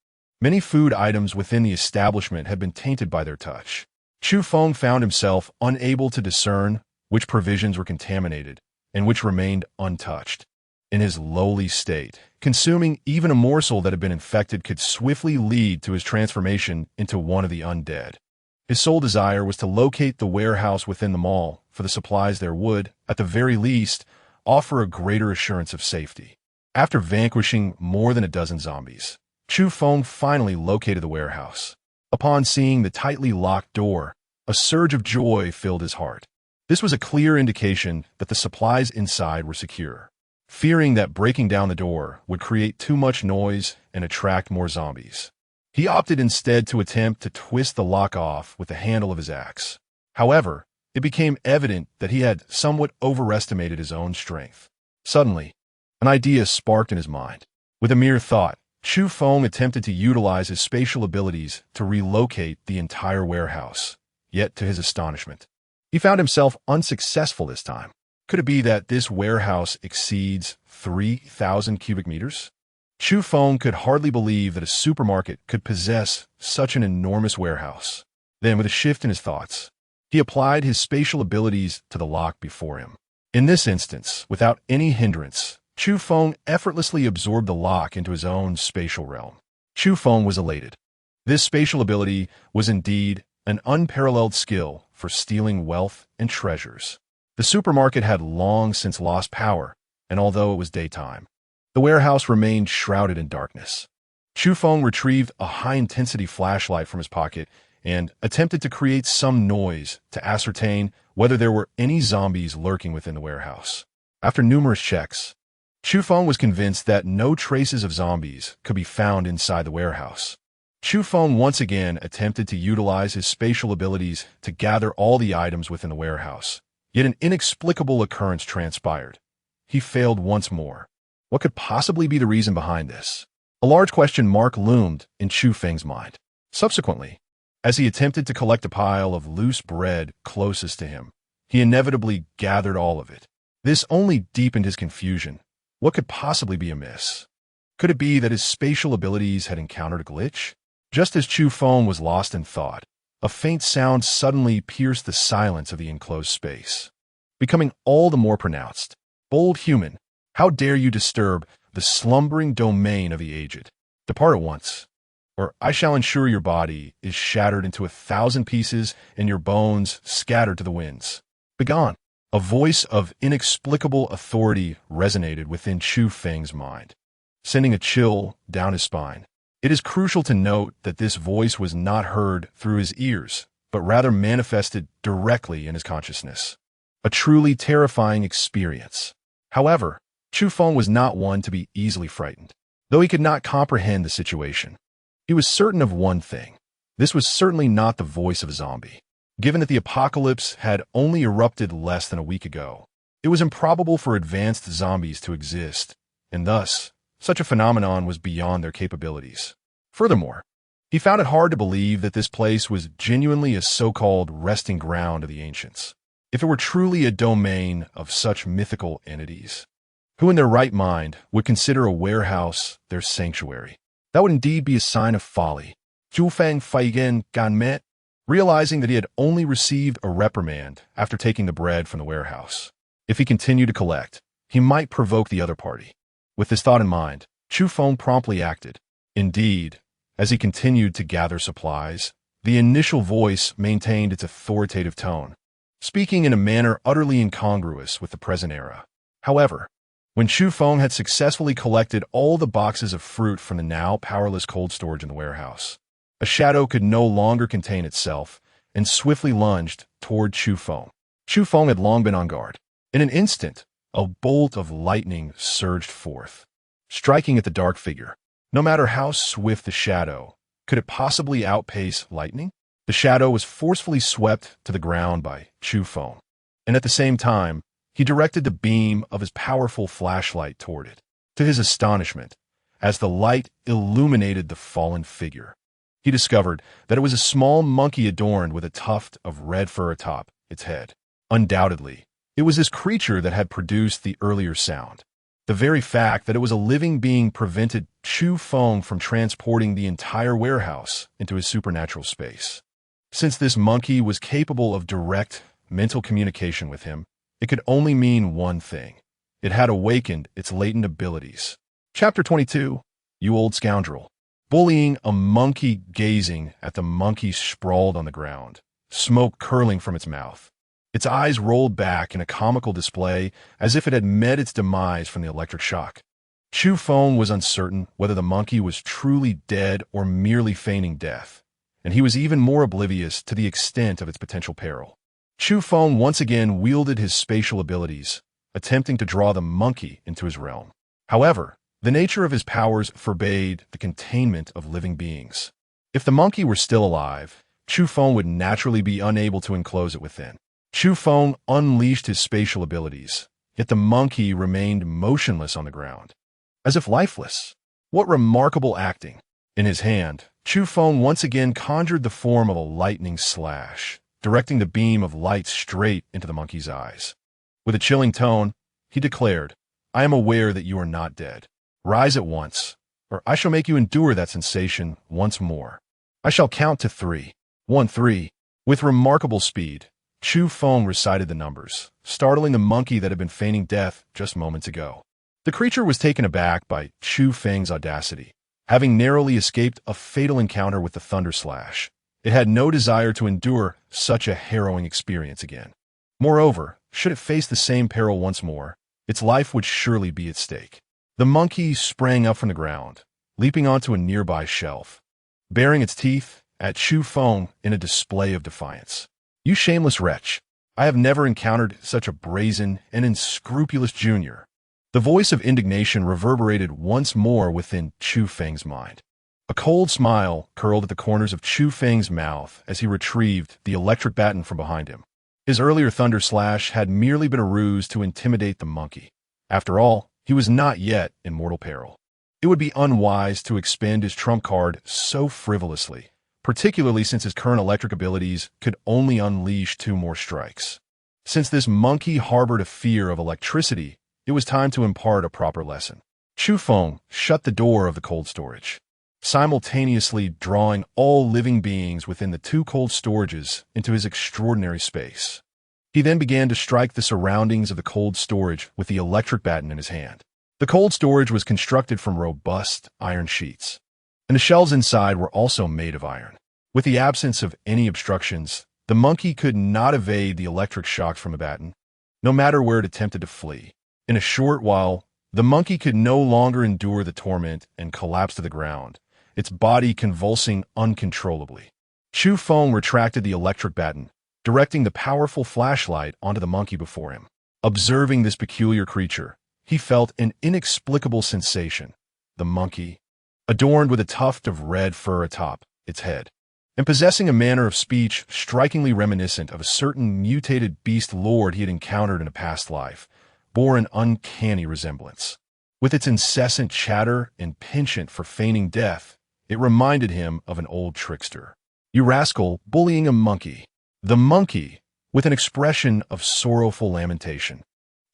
S1: Many food items within the establishment had been tainted by their touch. Chu Feng found himself unable to discern which provisions were contaminated and which remained untouched. In his lowly state, consuming even a morsel that had been infected could swiftly lead to his transformation into one of the undead. His sole desire was to locate the warehouse within the mall, for the supplies there would, at the very least, offer a greater assurance of safety. After vanquishing more than a dozen zombies, Chu Feng finally located the warehouse. Upon seeing the tightly locked door, a surge of joy filled his heart. This was a clear indication that the supplies inside were secure. Fearing that breaking down the door would create too much noise and attract more zombies, he opted instead to attempt to twist the lock off with the handle of his axe. However, it became evident that he had somewhat overestimated his own strength. Suddenly, an idea sparked in his mind. With a mere thought, Chu Feng attempted to utilize his spatial abilities to relocate the entire warehouse. Yet, to his astonishment, he found himself unsuccessful this time. Could it be that this warehouse exceeds 3,000 cubic meters? Chu Feng could hardly believe that a supermarket could possess such an enormous warehouse. Then, with a shift in his thoughts, he applied his spatial abilities to the lock before him. In this instance, without any hindrance, Chu Feng effortlessly absorbed the lock into his own spatial realm. Chu Feng was elated. This spatial ability was indeed an unparalleled skill for stealing wealth and treasures. The supermarket had long since lost power, and although it was daytime, the warehouse remained shrouded in darkness. Chu Feng retrieved a high-intensity flashlight from his pocket and attempted to create some noise to ascertain whether there were any zombies lurking within the warehouse. After numerous checks, Chu Feng was convinced that no traces of zombies could be found inside the warehouse. Chu Feng once again attempted to utilize his spatial abilities to gather all the items within the warehouse, yet an inexplicable occurrence transpired. He failed once more. What could possibly be the reason behind this? A large question mark loomed in Chu Feng's mind. Subsequently, as he attempted to collect a pile of loose bread closest to him, he inevitably gathered all of it. This only deepened his confusion. What could possibly be amiss? Could it be that his spatial abilities had encountered a glitch? Just as Chu Feng was lost in thought, a faint sound suddenly pierced the silence of the enclosed space, becoming all the more pronounced. "Bold human, how dare you disturb the slumbering domain of the aged? Depart at once, or I shall ensure your body is shattered into 1,000 pieces and your bones scattered to the winds. Begone!" A voice of inexplicable authority resonated within Chu Feng's mind, sending a chill down his spine. It is crucial to note that this voice was not heard through his ears, but rather manifested directly in his consciousness. A truly terrifying experience. However, Chu Feng was not one to be easily frightened. Though he could not comprehend the situation, he was certain of one thing. This was certainly not the voice of a zombie. Given that the apocalypse had only erupted less than a week ago, it was improbable for advanced zombies to exist, and thus, such a phenomenon was beyond their capabilities. Furthermore, he found it hard to believe that this place was genuinely a so-called resting ground of the ancients. If it were truly a domain of such mythical entities, who in their right mind would consider a warehouse their sanctuary? That would indeed be a sign of folly. Chu Feng Feigen Ganmet, realizing that he had only received a reprimand after taking the bread from the warehouse. If he continued to collect, he might provoke the other party. With this thought in mind, Chu Feng promptly acted. Indeed, as he continued to gather supplies, the initial voice maintained its authoritative tone, speaking in a manner utterly incongruous with the present era. However, when Chu Feng had successfully collected all the boxes of fruit from the now powerless cold storage in the warehouse, a shadow could no longer contain itself and swiftly lunged toward Chu Feng. Chu Feng had long been on guard. In an instant, a bolt of lightning surged forth, striking at the dark figure. No matter how swift the shadow, could it possibly outpace lightning? The shadow was forcefully swept to the ground by Chu Feng, and at the same time, he directed the beam of his powerful flashlight toward it. To his astonishment, as the light illuminated the fallen figure, he discovered that it was a small monkey adorned with a tuft of red fur atop its head. Undoubtedly, it was this creature that had produced the earlier sound. The very fact that it was a living being prevented Chu Feng from transporting the entire warehouse into his supernatural space. Since this monkey was capable of direct mental communication with him, it could only mean one thing. It had awakened its latent abilities. Chapter 22. You old scoundrel. Bullying a monkey gazing at the monkey sprawled on the ground, smoke curling from its mouth. Its eyes rolled back in a comical display as if it had met its demise from the electric shock. Chu Feng was uncertain whether the monkey was truly dead or merely feigning death, and he was even more oblivious to the extent of its potential peril. Chu Feng once again wielded his spatial abilities, attempting to draw the monkey into his realm. However, the nature of his powers forbade the containment of living beings. If the monkey were still alive, Chu Feng would naturally be unable to enclose it within. Chu Feng unleashed his spatial abilities, yet the monkey remained motionless on the ground, as if lifeless. What remarkable acting! In his hand, Chu Feng once again conjured the form of a lightning slash, directing the beam of light straight into the monkey's eyes. With a chilling tone, he declared, "I am aware that you are not dead. Rise at once, or I shall make you endure that sensation once more. I shall count to 3. 1, 3. With remarkable speed, Chu Feng recited the numbers, startling the monkey that had been feigning death just moments ago. The creature was taken aback by Chu Feng's audacity. Having narrowly escaped a fatal encounter with the Thunder Slash, it had no desire to endure such a harrowing experience again. Moreover, should it face the same peril once more, its life would surely be at stake. The monkey sprang up from the ground, leaping onto a nearby shelf, baring its teeth at Chu Feng in a display of defiance. "You shameless wretch! I have never encountered such a brazen and unscrupulous junior." The voice of indignation reverberated once more within Chu Feng's mind. A cold smile curled at the corners of Chu Feng's mouth as he retrieved the electric baton from behind him. His earlier Thunder Slash had merely been a ruse to intimidate the monkey. After all, he was not yet in mortal peril. It would be unwise to expend his trump card so frivolously, particularly since his current electric abilities could only unleash 2 more strikes. Since this monkey harbored a fear of electricity, it was time to impart a proper lesson. Chu Feng shut the door of the cold storage, simultaneously drawing all living beings within the 2 cold storages into his extraordinary space. He then began to strike the surroundings of the cold storage with the electric baton in his hand. The cold storage was constructed from robust iron sheets, and the shelves inside were also made of iron. With the absence of any obstructions, the monkey could not evade the electric shocks from the baton, no matter where it attempted to flee. In a short while, the monkey could no longer endure the torment and collapsed to the ground, its body convulsing uncontrollably. Chu Feng retracted the electric baton, directing the powerful flashlight onto the monkey before him. Observing this peculiar creature, he felt an inexplicable sensation. The monkey, adorned with a tuft of red fur atop its head, and possessing a manner of speech strikingly reminiscent of a certain mutated beast lord he had encountered in a past life, bore an uncanny resemblance. With its incessant chatter and penchant for feigning death, it reminded him of an old trickster. "You rascal, bullying a monkey." The monkey, with an expression of sorrowful lamentation,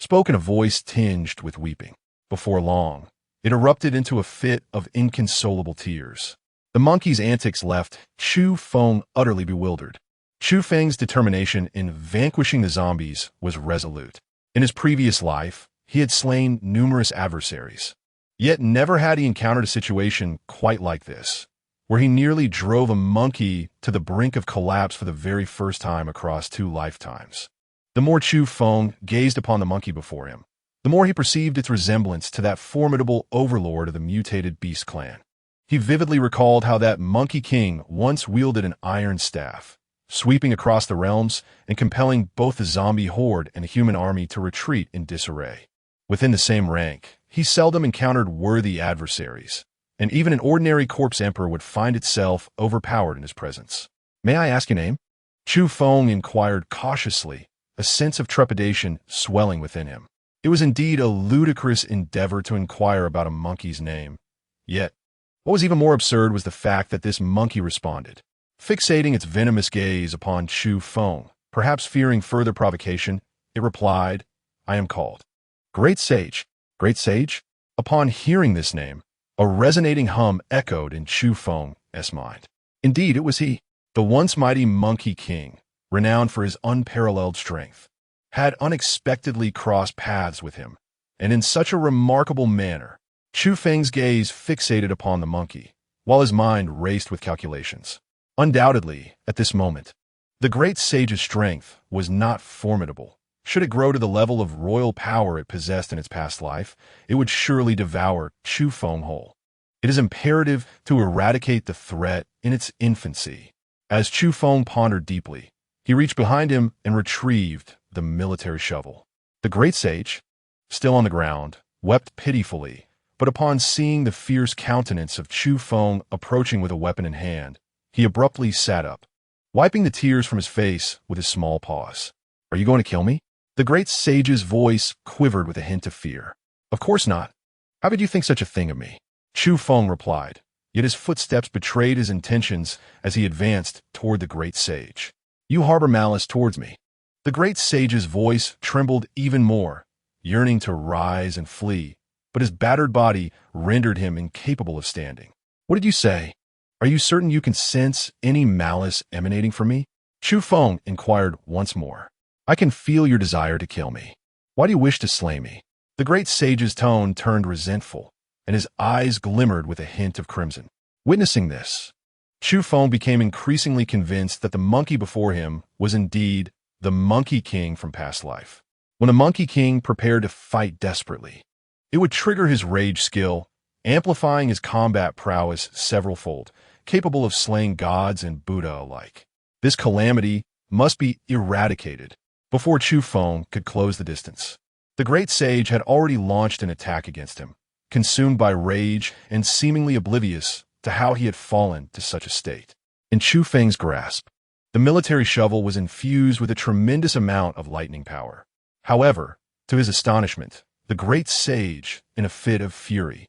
S1: spoke in a voice tinged with weeping. Before long, it erupted into a fit of inconsolable tears. The monkey's antics left Chu Feng utterly bewildered. Chu Feng's determination in vanquishing the zombies was resolute. In his previous life, he had slain numerous adversaries. Yet never had he encountered a situation quite like this, where he nearly drove a monkey to the brink of collapse for the very first time across 2 lifetimes. The more Chu Feng gazed upon the monkey before him, the more he perceived its resemblance to that formidable overlord of the mutated beast clan. He vividly recalled how that monkey king once wielded an iron staff, sweeping across the realms and compelling both the zombie horde and the human army to retreat in disarray. Within the same rank, he seldom encountered worthy adversaries, and even an ordinary corpse emperor would find itself overpowered in his presence. "May I ask your name?" Chu Feng inquired cautiously, a sense of trepidation swelling within him. It was indeed a ludicrous endeavor to inquire about a monkey's name. Yet, what was even more absurd was the fact that this monkey responded, fixating its venomous gaze upon Chu Feng. Perhaps fearing further provocation, it replied, "I am called Great Sage." Great Sage? Upon hearing this name, a resonating hum echoed in Chu Feng's mind. Indeed, it was he, the once mighty Monkey King, renowned for his unparalleled strength, had unexpectedly crossed paths with him, and in such a remarkable manner. Chu Feng's gaze fixated upon the monkey, while his mind raced with calculations. Undoubtedly, at this moment, the Great Sage's strength was not formidable. Should it grow to the level of royal power it possessed in its past life, it would surely devour Chu Feng whole. It is imperative to eradicate the threat in its infancy. As Chu Feng pondered deeply, he reached behind him and retrieved the military shovel. The Great Sage, still on the ground, wept pitifully, but upon seeing the fierce countenance of Chu Feng approaching with a weapon in hand, he abruptly sat up, wiping the tears from his face with his small paws. "Are you going to kill me?" The Great Sage's voice quivered with a hint of fear. "Of course not. How could you think such a thing of me?" Chu Feng replied, yet his footsteps betrayed his intentions as he advanced toward the Great Sage. "You harbor malice towards me." The Great Sage's voice trembled even more, yearning to rise and flee, but his battered body rendered him incapable of standing. "What did you say? Are you certain you can sense any malice emanating from me?" Chu Feng inquired once more. "I can feel your desire to kill me. Why do you wish to slay me?" The great sage's tone turned resentful, and his eyes glimmered with a hint of crimson. Witnessing this, Chu Feng became increasingly convinced that the monkey before him was indeed the Monkey King from past life. When a Monkey King prepared to fight desperately, it would trigger his rage skill, amplifying his combat prowess severalfold, capable of slaying gods and Buddha alike. This calamity must be eradicated before Chu Feng could close the distance. The great sage had already launched an attack against him, consumed by rage and seemingly oblivious to how he had fallen to such a state. In Chu Feng's grasp, the military shovel was infused with a tremendous amount of lightning power. However, to his astonishment, the great sage, in a fit of fury,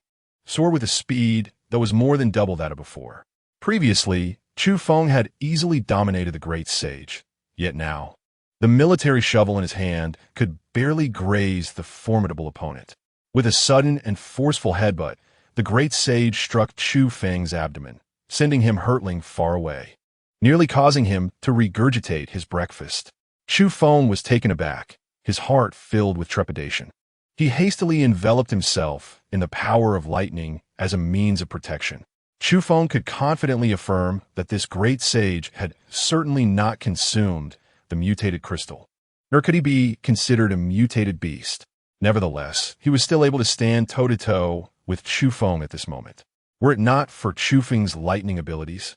S1: soared with a speed that was more than double that of before. Previously, Chu Feng had easily dominated the great sage, yet now, the military shovel in his hand could barely graze the formidable opponent. With a sudden and forceful headbutt, the great sage struck Chu Feng's abdomen, sending him hurtling far away, nearly causing him to regurgitate his breakfast. Chu Feng was taken aback, his heart filled with trepidation. He hastily enveloped himself in the power of lightning as a means of protection. Chu Feng could confidently affirm that this great sage had certainly not consumed the mutated crystal, nor could he be considered a mutated beast. Nevertheless, he was still able to stand toe-to-toe with Chu Feng at this moment. Were it not for Chu Feng's lightning abilities,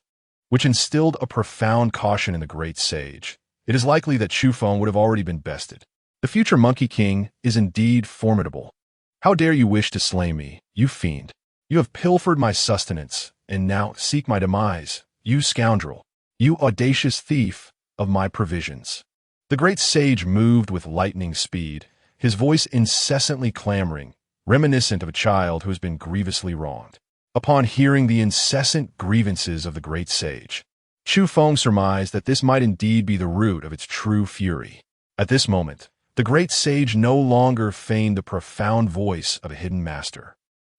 S1: which instilled a profound caution in the great sage, it is likely that Chu Feng would have already been bested. The future Monkey King is indeed formidable. How dare you wish to slay me, you fiend? You have pilfered my sustenance, and now seek my demise, you scoundrel, you audacious thief of my provisions. The great sage moved with lightning speed, his voice incessantly clamoring, reminiscent of a child who has been grievously wronged. Upon hearing the incessant grievances of the great sage, Chu Feng surmised that this might indeed be the root of its true fury. At this moment, the great sage no longer feigned the profound voice of a hidden master.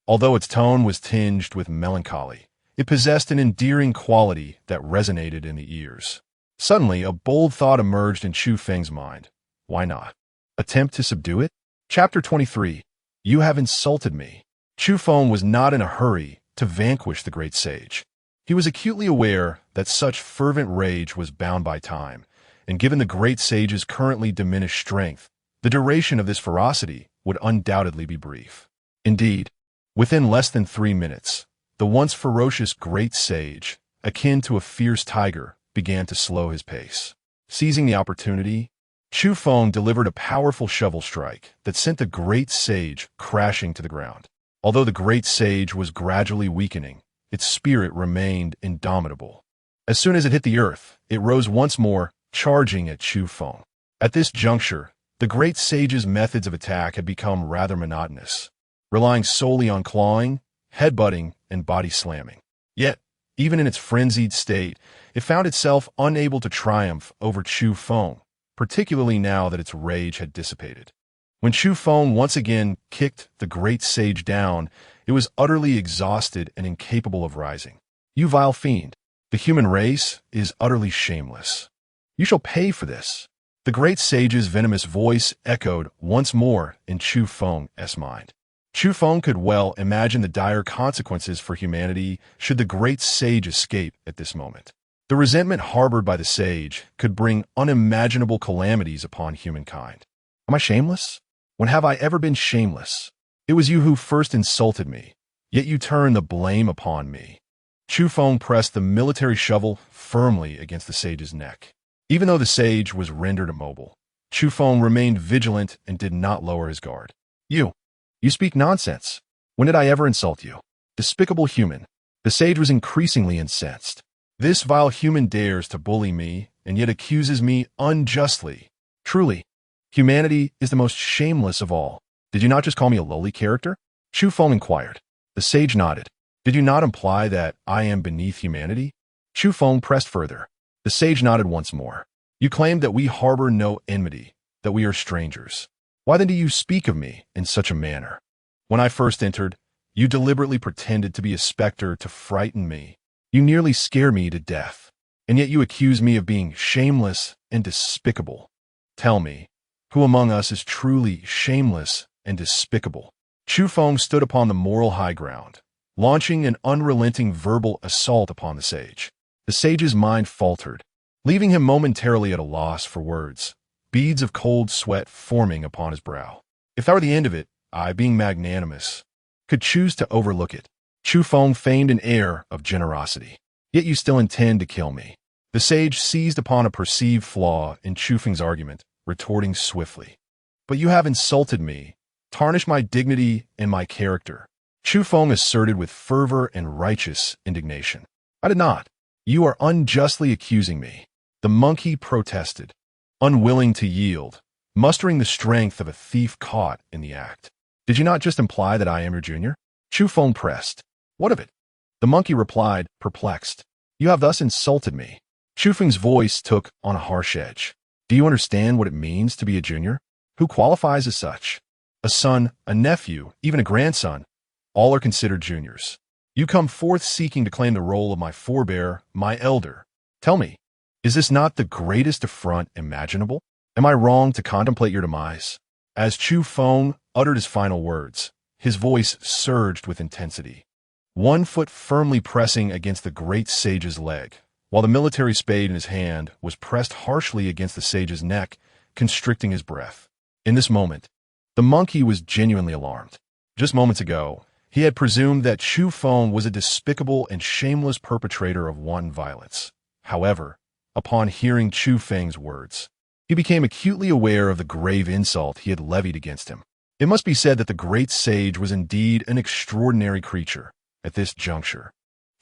S1: Although its tone was tinged with melancholy, it possessed an endearing quality that resonated in the ears. Suddenly, a bold thought emerged in Chu Feng's mind. Why not attempt to subdue it? Chapter 23. You have insulted me. Chu Feng was not in a hurry to vanquish the great sage. He was acutely aware that such fervent rage was bound by time, and given the great sage's currently diminished strength, the duration of this ferocity would undoubtedly be brief. Indeed, within less than 3 minutes, the once ferocious great sage, akin to a fierce tiger, began to slow his pace. Seizing the opportunity, Chu Feng delivered a powerful shovel strike that sent the great sage crashing to the ground. Although the great sage was gradually weakening, its spirit remained indomitable. As soon as it hit the earth, it rose once more, charging at Chu Feng. At this juncture, the great sage's methods of attack had become rather monotonous, relying solely on clawing, headbutting, and body slamming. Yet, even in its frenzied state, it found itself unable to triumph over Chu Feng, particularly now that its rage had dissipated. When Chu Feng once again kicked the great sage down, it was utterly exhausted and incapable of rising. You vile fiend, the human race is utterly shameless. You shall pay for this. The great sage's venomous voice echoed once more in Chu Feng's mind. Chu Feng could well imagine the dire consequences for humanity should the great sage escape at this moment. The resentment harbored by the sage could bring unimaginable calamities upon humankind. Am I shameless? When have I ever been shameless? It was you who first insulted me, yet you turn the blame upon me. Chu Feng pressed the military shovel firmly against the sage's neck. Even though the sage was rendered immobile, Chu Feng remained vigilant and did not lower his guard. You speak nonsense. When did I ever insult you? Despicable human. The sage was increasingly incensed. This vile human dares to bully me and yet accuses me unjustly. Truly, humanity is the most shameless of all. Did you not just call me a lowly character? Chu Feng inquired. The sage nodded. Did you not imply that I am beneath humanity? Chu Feng pressed further. The sage nodded once more. You claim that we harbor no enmity, that we are strangers. Why then do you speak of me in such a manner? When I first entered, you deliberately pretended to be a specter to frighten me. You nearly scare me to death, and yet you accuse me of being shameless and despicable. Tell me, who among us is truly shameless and despicable. Chu Feng stood upon the moral high ground, launching an unrelenting verbal assault upon the sage. The sage's mind faltered, leaving him momentarily at a loss for words, beads of cold sweat forming upon his brow. If that were the end of it, I, being magnanimous, could choose to overlook it. Chu Feng feigned an air of generosity. Yet you still intend to kill me. The sage seized upon a perceived flaw in Chu Feng's argument, retorting swiftly. But you have insulted me, tarnished my dignity and my character. Chu Feng asserted with fervor and righteous indignation. I did not. You are unjustly accusing me. The monkey protested, unwilling to yield, mustering the strength of a thief caught in the act. Did you not just imply that I am your junior? Chu Feng pressed. What of it? The monkey replied, perplexed. You have thus insulted me. Chu Feng's voice took on a harsh edge. Do you understand what it means to be a junior? Who qualifies as such? A son, a nephew, even a grandson, all are considered juniors. You come forth seeking to claim the role of my forebear, my elder. Tell me, is this not the greatest affront imaginable? Am I wrong to contemplate your demise? As Chu Feng uttered his final words, his voice surged with intensity, one foot firmly pressing against the great sage's leg, while the military spade in his hand was pressed harshly against the sage's neck, constricting his breath. In this moment, the monkey was genuinely alarmed. Just moments ago, he had presumed that Chu Feng was a despicable and shameless perpetrator of wanton violence. However, upon hearing Chu Feng's words, he became acutely aware of the grave insult he had levied against him. It must be said that the great sage was indeed an extraordinary creature. At this juncture,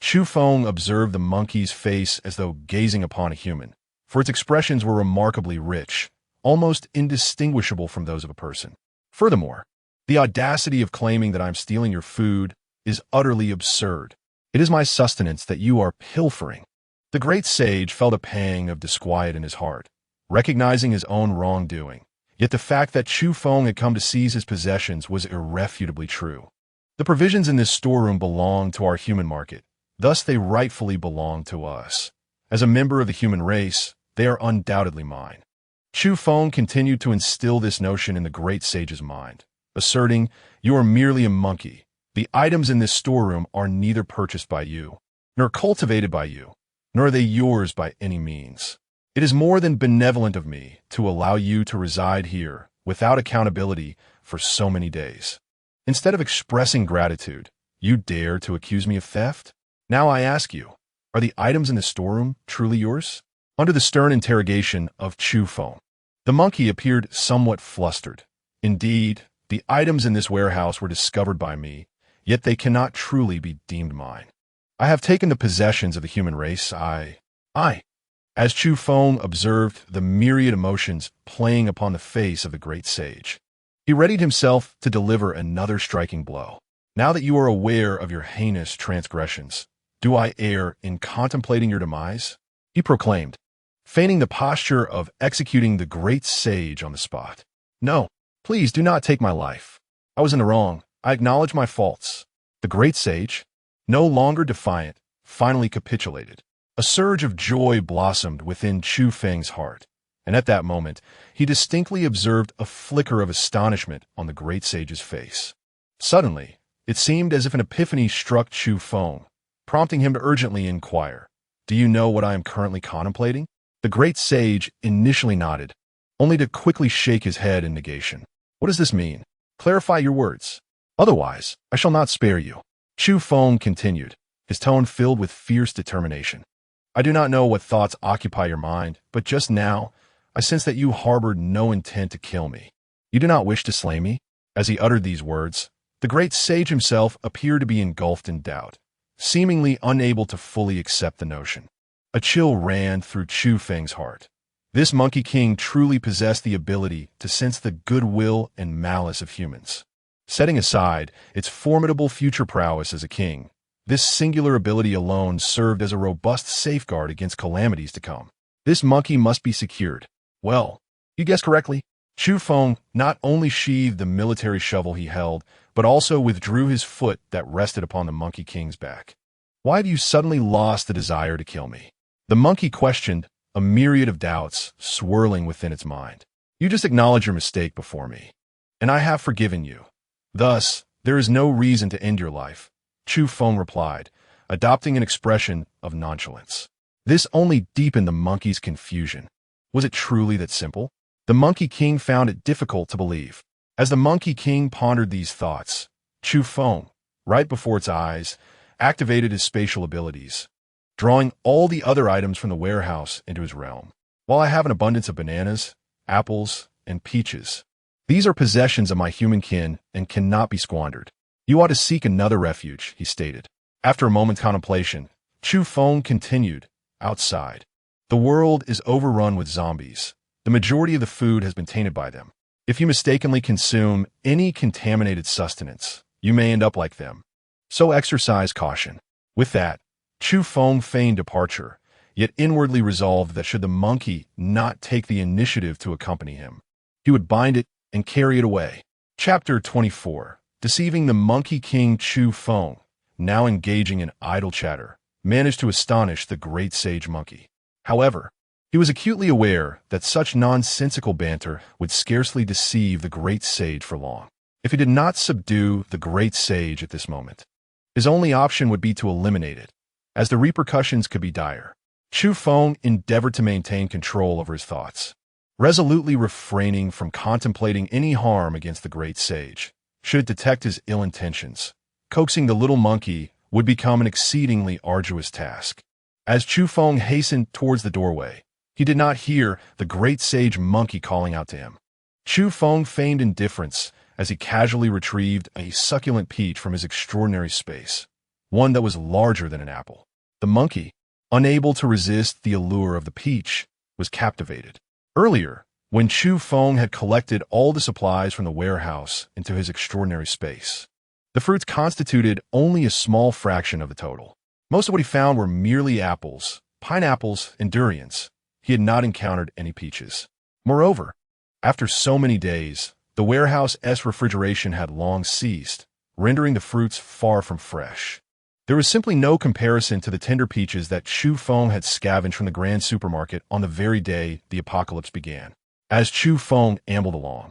S1: Chu Feng observed the monkey's face as though gazing upon a human, for its expressions were remarkably rich, almost indistinguishable from those of a person. Furthermore, the audacity of claiming that I am stealing your food is utterly absurd. It is my sustenance that you are pilfering. The great sage felt a pang of disquiet in his heart, recognizing his own wrongdoing. Yet the fact that Chu Feng had come to seize his possessions was irrefutably true. The provisions in this storeroom belong to our human market. Thus they rightfully belong to us. As a member of the human race, they are undoubtedly mine. Chu Feng continued to instill this notion in the great sage's mind, asserting, you are merely a monkey. The items in this storeroom are neither purchased by you, nor cultivated by you, nor are they yours by any means. It is more than benevolent of me to allow you to reside here without accountability for so many days. Instead of expressing gratitude, you dare to accuse me of theft? Now I ask you, are the items in the storeroom truly yours? Under the stern interrogation of Chu Feng, the monkey appeared somewhat flustered. Indeed, the items in this warehouse were discovered by me, yet they cannot truly be deemed mine. I have taken the possessions of the human race. As Chu Feng observed the myriad emotions playing upon the face of the great sage, he readied himself to deliver another striking blow. Now that you are aware of your heinous transgressions, do I err in contemplating your demise? He proclaimed, feigning the posture of executing the great sage on the spot. No, please do not take my life. I was in the wrong. I acknowledge my faults. The great sage, no longer defiant, finally capitulated. A surge of joy blossomed within Chu Feng's heart, and at that moment, he distinctly observed a flicker of astonishment on the great sage's face. Suddenly, it seemed as if an epiphany struck Chu Feng, prompting him to urgently inquire, do you know what I am currently contemplating? The great sage initially nodded, only to quickly shake his head in negation. What does this mean? Clarify your words. Otherwise, I shall not spare you. Chu Feng continued, his tone filled with fierce determination. I do not know what thoughts occupy your mind, but just now, I sense that you harbored no intent to kill me. You do not wish to slay me? As he uttered these words, the great sage himself appeared to be engulfed in doubt, seemingly unable to fully accept the notion. A chill ran through Chu Feng's heart. This Monkey King truly possessed the ability to sense the goodwill and malice of humans. Setting aside its formidable future prowess as a king, this singular ability alone served as a robust safeguard against calamities to come. This monkey must be secured. Well, you guessed correctly. Chu Feng not only sheathed the military shovel he held, but also withdrew his foot that rested upon the Monkey King's back. Why have you suddenly lost the desire to kill me? The monkey questioned, a myriad of doubts swirling within its mind. You just acknowledge your mistake before me. and I have forgiven you. Thus, there is no reason to end your life, Chu Feng replied, adopting an expression of nonchalance. This only deepened the monkey's confusion. Was it truly that simple? The Monkey King found it difficult to believe. As the Monkey King pondered these thoughts, Chu Feng, right before its eyes, activated his spatial abilities, drawing all the other items from the warehouse into his realm. While I have an abundance of bananas, apples, and peaches, these are possessions of my human kin and cannot be squandered. You ought to seek another refuge, he stated. After a moment's contemplation, Chu Feng continued, outside. The world is overrun with zombies. The majority of the food has been tainted by them. If you mistakenly consume any contaminated sustenance, you may end up like them. So exercise caution. With that, Chu Feng feigned departure, yet inwardly resolved that should the monkey not take the initiative to accompany him, he would bind it and carry it away. Chapter 24. Deceiving the Monkey King. Chu Feng, now engaging in idle chatter, managed to astonish the great sage monkey. However, he was acutely aware that such nonsensical banter would scarcely deceive the great sage for long. If he did not subdue the great sage at this moment, his only option would be to eliminate it, as the repercussions could be dire. Chu Feng endeavored to maintain control over his thoughts, resolutely refraining from contemplating any harm against the great sage. Should it detect his ill intentions, coaxing the little monkey would become an exceedingly arduous task. As Chu Feng hastened towards the doorway, he did not hear the great sage monkey calling out to him. Chu Feng feigned indifference as he casually retrieved a succulent peach from his extraordinary space, one that was larger than an apple. The monkey, unable to resist the allure of the peach, was captivated. Earlier, when Chu Feng had collected all the supplies from the warehouse into his extraordinary space, the fruits constituted only a small fraction of the total. Most of what he found were merely apples, pineapples, and durians. He had not encountered any peaches. Moreover, after so many days, the warehouse's refrigeration had long ceased, rendering the fruits far from fresh. There was simply no comparison to the tender peaches that Chu Feng had scavenged from the grand supermarket on the very day the apocalypse began. As Chu Feng ambled along,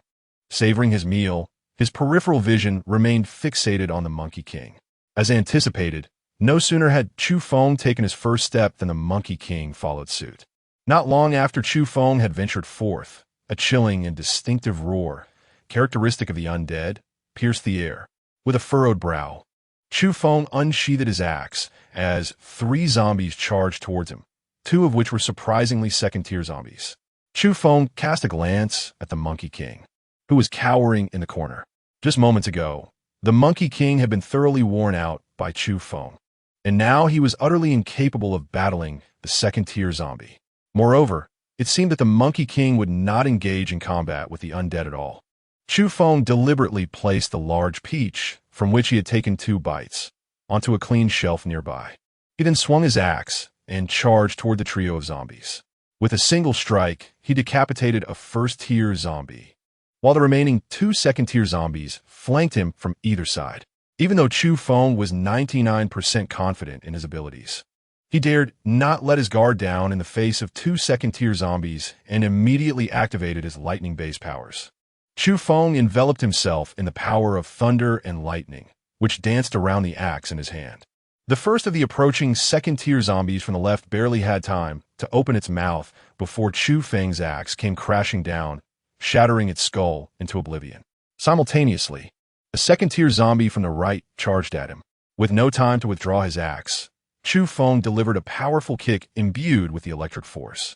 S1: savoring his meal, his peripheral vision remained fixated on the Monkey King. As anticipated, no sooner had Chu Feng taken his first step than the Monkey King followed suit. Not long after Chu Feng had ventured forth, a chilling and distinctive roar, characteristic of the undead, pierced the air. With a furrowed brow, Chu Feng unsheathed his axe as 3 zombies charged towards him, 2 of which were surprisingly second-tier zombies. Chu Feng cast a glance at the Monkey King, who was cowering in the corner. Just moments ago, the Monkey King had been thoroughly worn out by Chu Feng, and now he was utterly incapable of battling the second-tier zombie. Moreover, it seemed that the Monkey King would not engage in combat with the undead at all. Chu Feng deliberately placed the large peach, from which he had taken 2 bites, onto a clean shelf nearby. He then swung his axe and charged toward the trio of zombies. With a single strike, he decapitated a first-tier zombie, while the remaining 2 second-tier zombies flanked him from either side. Even though Chu Feng was 99% confident in his abilities, he dared not let his guard down in the face of 2 second-tier zombies and immediately activated his lightning-based powers. Chu Feng enveloped himself in the power of thunder and lightning, which danced around the axe in his hand. The first of the approaching second-tier zombies from the left barely had time to open its mouth before Chu Feng's axe came crashing down, shattering its skull into oblivion. Simultaneously, a second-tier zombie from the right charged at him. With no time to withdraw his axe, Chu Feng delivered a powerful kick imbued with the electric force.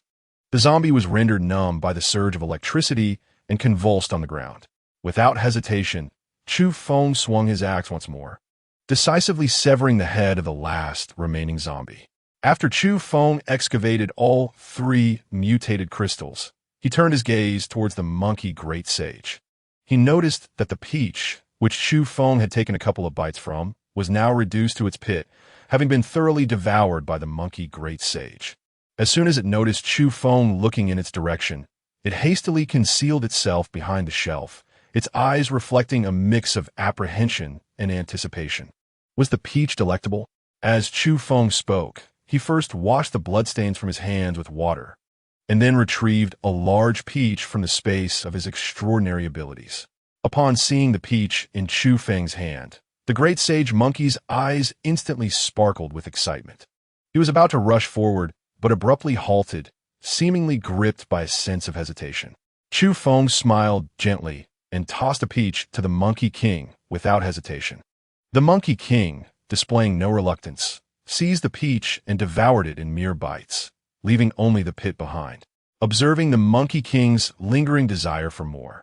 S1: The zombie was rendered numb by the surge of electricity and convulsed on the ground. Without hesitation, Chu Feng swung his axe once more, decisively severing the head of the last remaining zombie. After Chu Feng excavated all 3 mutated crystals, he turned his gaze towards the monkey great sage. He noticed that the peach, which Chu Feng had taken a couple of bites from, was now reduced to its pit, having been thoroughly devoured by the monkey great sage. As soon as it noticed Chu Feng looking in its direction, it hastily concealed itself behind the shelf, its eyes reflecting a mix of apprehension and anticipation. Was the peach delectable? As Chu Feng spoke, he first washed the bloodstains from his hands with water, and then retrieved a large peach from the space of his extraordinary abilities. Upon seeing the peach in Chu Feng's hand, the great sage monkey's eyes instantly sparkled with excitement. He was about to rush forward, but abruptly halted, seemingly gripped by a sense of hesitation. Chu Feng smiled gently and tossed a peach to the Monkey King without hesitation. The Monkey King, displaying no reluctance, seized the peach and devoured it in mere bites, leaving only the pit behind. Observing the Monkey King's lingering desire for more,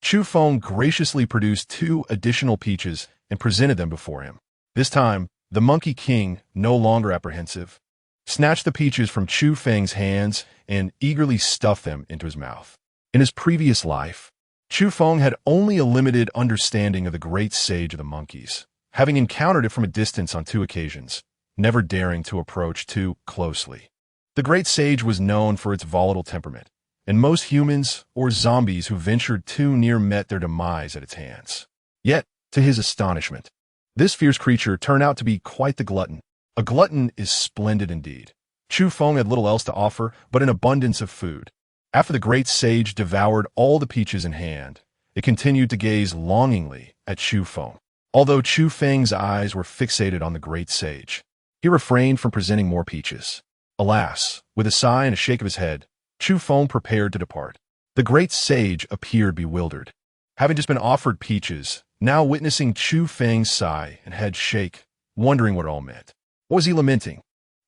S1: Chu Feng graciously produced 2 additional peaches and presented them before him. This time, the Monkey King, no longer apprehensive, snatched the peaches from Chu Feng's hands and eagerly stuffed them into his mouth. In his previous life, Chu Feng had only a limited understanding of the great sage of the monkeys, having encountered it from a distance on 2 occasions, never daring to approach too closely. The great sage was known for its volatile temperament, and most humans or zombies who ventured too near met their demise at its hands. Yet, to his astonishment, this fierce creature turned out to be quite the glutton. A glutton is splendid indeed. Chu Feng had little else to offer but an abundance of food. After the great sage devoured all the peaches in hand, it continued to gaze longingly at Chu Feng. Although Chu Feng's eyes were fixated on the great sage, he refrained from presenting more peaches. Alas, with a sigh and a shake of his head, Chu Feng prepared to depart. The great sage appeared bewildered. Having just been offered peaches, now witnessing Chu Feng's sigh and head shake, wondering what it all meant. What was he lamenting?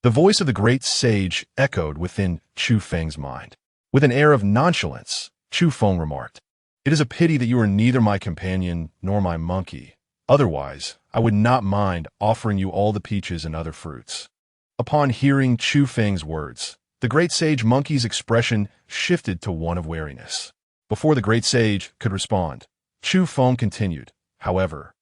S1: The voice of the great sage echoed within Chu Feng's mind. With an air of nonchalance, Chu Feng remarked, "It is a pity that you are neither my companion nor my monkey. Otherwise, I would not mind offering you all the peaches and other fruits." Upon hearing Chu Feng's words, the great sage monkey's expression shifted to one of wariness. Before the great sage could respond, Chu Feng continued, "However,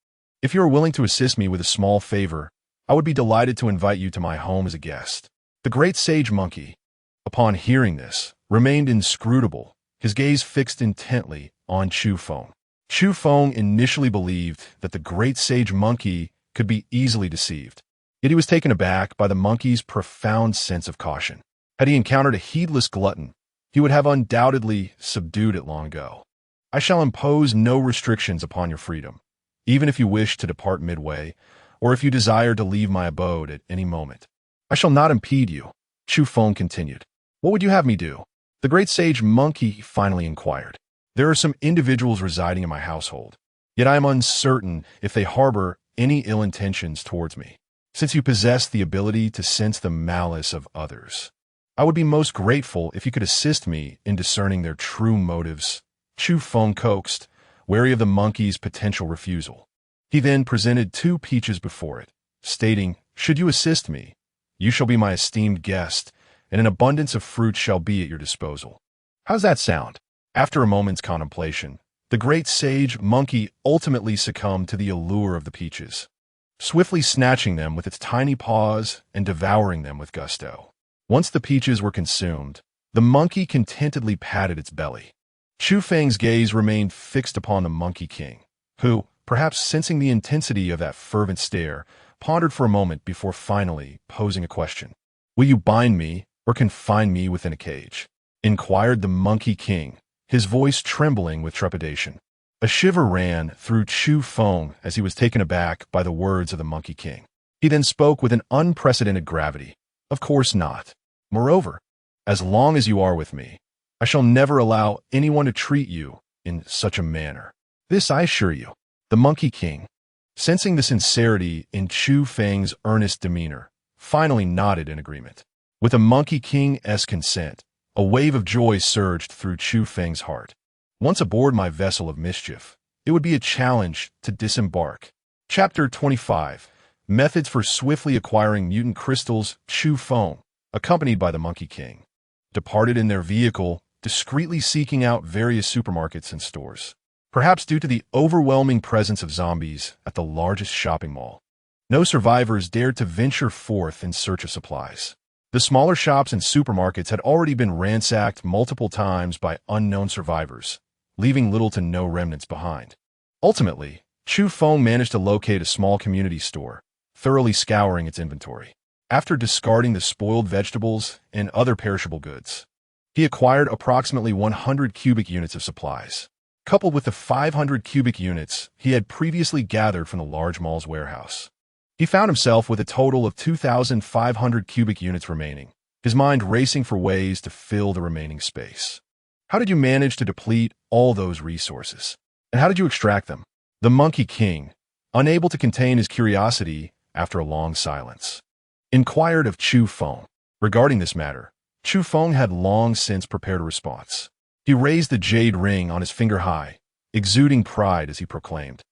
S1: if you are willing to assist me with a small favor, I would be delighted to invite you to my home as a guest." The great sage monkey, upon hearing this, remained inscrutable, his gaze fixed intently on Chu Feng. Chu Feng initially believed that the great sage monkey could be easily deceived, yet he was taken aback by the monkey's profound sense of caution. Had he encountered a heedless glutton, he would have undoubtedly subdued it long ago. "I shall impose no restrictions upon your freedom, even if you wish to depart midway, or if you desire to leave my abode at any moment. I shall not impede you," Chu Feng continued. "What would you have me do?" The great sage monkey finally inquired. "There are some individuals residing in my household, yet I am uncertain if they harbor any ill intentions towards me. Since you possess the ability to sense the malice of others, I would be most grateful if you could assist me in discerning their true motives," Chu Feng coaxed, wary of the monkey's potential refusal. He then presented 2 peaches before it, stating, "Should you assist me, you shall be my esteemed guest, and an abundance of fruit shall be at your disposal." How's that sound? After a moment's contemplation, the great sage monkey ultimately succumbed to the allure of the peaches, swiftly snatching them with its tiny paws and devouring them with gusto. Once the peaches were consumed, the monkey contentedly patted its belly. Chu Feng's gaze remained fixed upon the Monkey King, who, perhaps sensing the intensity of that fervent stare, pondered for a moment before finally posing a question. "Will you bind me or confine me within a cage?" inquired the Monkey King, his voice trembling with trepidation. A shiver ran through Chu Feng as he was taken aback by the words of the Monkey King. He then spoke with an unprecedented gravity. "Of course not. Moreover, as long as you are with me, I shall never allow anyone to treat you in such a manner. This I assure you." The Monkey King, sensing the sincerity in Chu Feng's earnest demeanor, finally nodded in agreement. With a Monkey King's consent, a wave of joy surged through Chu Feng's heart. Once aboard my vessel of mischief, it would be a challenge to disembark. Chapter 25. Methods for swiftly acquiring mutant crystals. Chu Feng, accompanied by the Monkey King, departed in their vehicle, discreetly seeking out various supermarkets and stores. Perhaps due to the overwhelming presence of zombies at the largest shopping mall, no survivors dared to venture forth in search of supplies. The smaller shops and supermarkets had already been ransacked multiple times by unknown survivors, leaving little to no remnants behind. Ultimately, Chu Feng managed to locate a small community store, thoroughly scouring its inventory. After discarding the spoiled vegetables and other perishable goods, he acquired approximately 100 cubic units of supplies. coupled with the 500 cubic units he had previously gathered from the large mall's warehouse. He found himself with a total of 2,500 cubic units remaining, his mind racing for ways to fill the remaining space. How did you manage to deplete all those resources? And how did you extract them? The Monkey King, unable to contain his curiosity after a long silence, inquired of Chu Feng. Regarding this matter, Chu Feng had long since prepared a response. He raised the jade ring on his finger high, exuding pride as he proclaimed,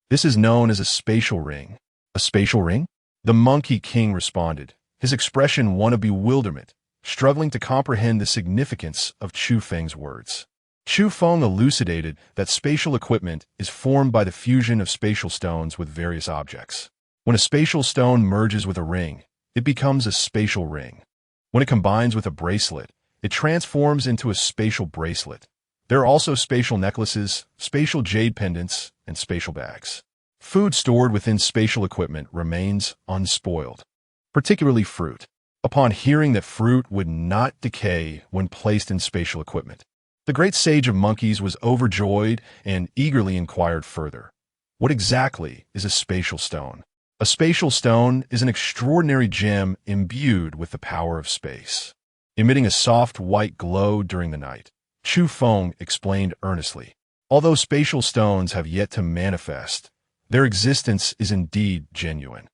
S1: "This is known as a spatial ring." "A spatial ring?" The Monkey King responded, his expression one of bewilderment, struggling to comprehend the significance of Chu Feng's words. Chu Feng elucidated that spatial equipment is formed by the fusion of spatial stones with various objects. When a spatial stone merges with a ring, it becomes a spatial ring. When it combines with a bracelet, it transforms into a spatial bracelet. There are also spatial necklaces, spatial jade pendants, and spatial bags. Food stored within spatial equipment remains unspoiled, particularly fruit. Upon hearing that fruit would not decay when placed in spatial equipment, the great sage of monkeys was overjoyed and eagerly inquired further. What exactly is a spatial stone? A spatial stone is an extraordinary gem imbued with the power of space, emitting a soft white glow during the night. Chu Feng explained earnestly. Although spatial stones have yet to manifest, their existence is indeed genuine.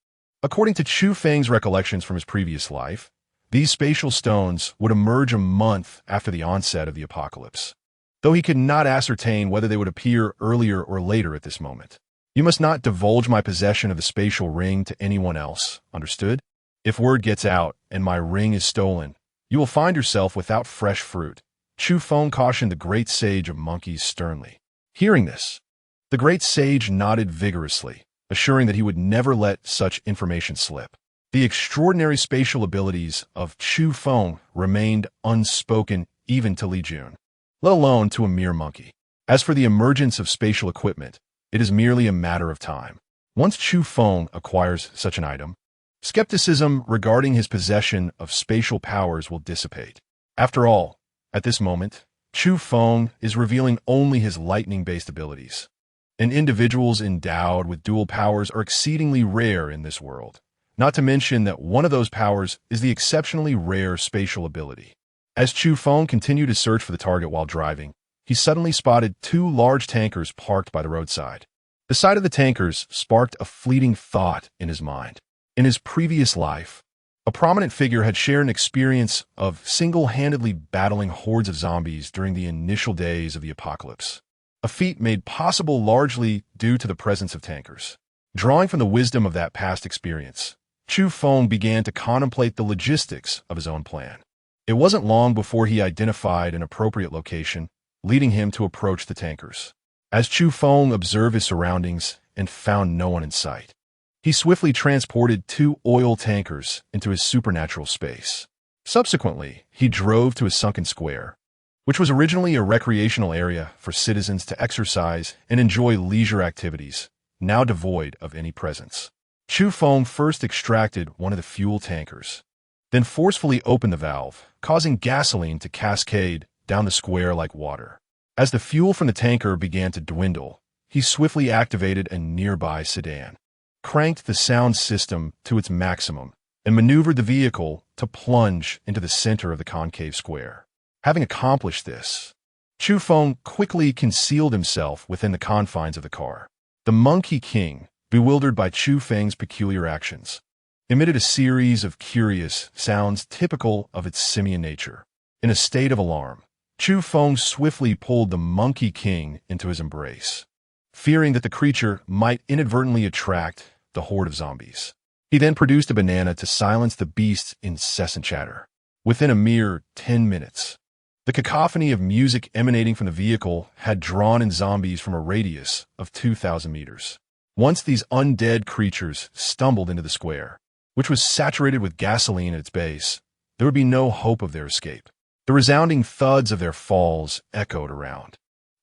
S1: According to Chu Feng's recollections from his previous life, these spatial stones would emerge a month after the onset of the apocalypse, though he could not ascertain whether they would appear earlier or later at this moment. You must not divulge my possession of the spatial ring to anyone else, understood? If word gets out and my ring is stolen, you will find yourself without fresh fruit. Chu Feng cautioned the great sage of monkeys sternly. Hearing this, the great sage nodded vigorously, assuring that he would never let such information slip. The extraordinary spatial abilities of Chu Feng remained unspoken even to Li Jun, let alone to a mere monkey. As for the emergence of spatial equipment, it is merely a matter of time. Once Chu Feng acquires such an item, skepticism regarding his possession of spatial powers will dissipate. After all, at this moment, Chu Feng is revealing only his lightning-based abilities, and individuals endowed with dual powers are exceedingly rare in this world, not to mention that one of those powers is the exceptionally rare spatial ability. As Chu Feng continued to search for the target while driving, he suddenly spotted two large tankers parked by the roadside. The sight of the tankers sparked a fleeting thought in his mind. In his previous life, a prominent figure had shared an experience of single-handedly battling hordes of zombies during the initial days of the apocalypse, a feat made possible largely due to the presence of tankers. Drawing from the wisdom of that past experience, Chu Feng began to contemplate the logistics of his own plan. It wasn't long before he identified an appropriate location, leading him to approach the tankers. As Chu Feng observed his surroundings and found no one in sight, he swiftly transported two oil tankers into his supernatural space. Subsequently, he drove to a sunken square, which was originally a recreational area for citizens to exercise and enjoy leisure activities, now devoid of any presence. Chu Feng first extracted one of the fuel tankers, then forcefully opened the valve, causing gasoline to cascade down the square like water. As the fuel from the tanker began to dwindle, he swiftly activated a nearby sedan, cranked the sound system to its maximum, and maneuvered the vehicle to plunge into the center of the concave square. Having accomplished this, Chu Feng quickly concealed himself within the confines of the car. The Monkey King, bewildered by Chu Feng's peculiar actions, emitted a series of curious sounds typical of its simian nature. In a state of alarm, Chu Feng swiftly pulled the Monkey King into his embrace, fearing that the creature might inadvertently attract the horde of zombies. He then produced a banana to silence the beast's incessant chatter. Within a mere 10 minutes, the cacophony of music emanating from the vehicle had drawn in zombies from a radius of 2,000 meters. Once these undead creatures stumbled into the square, which was saturated with gasoline at its base, there would be no hope of their escape. The resounding thuds of their falls echoed around,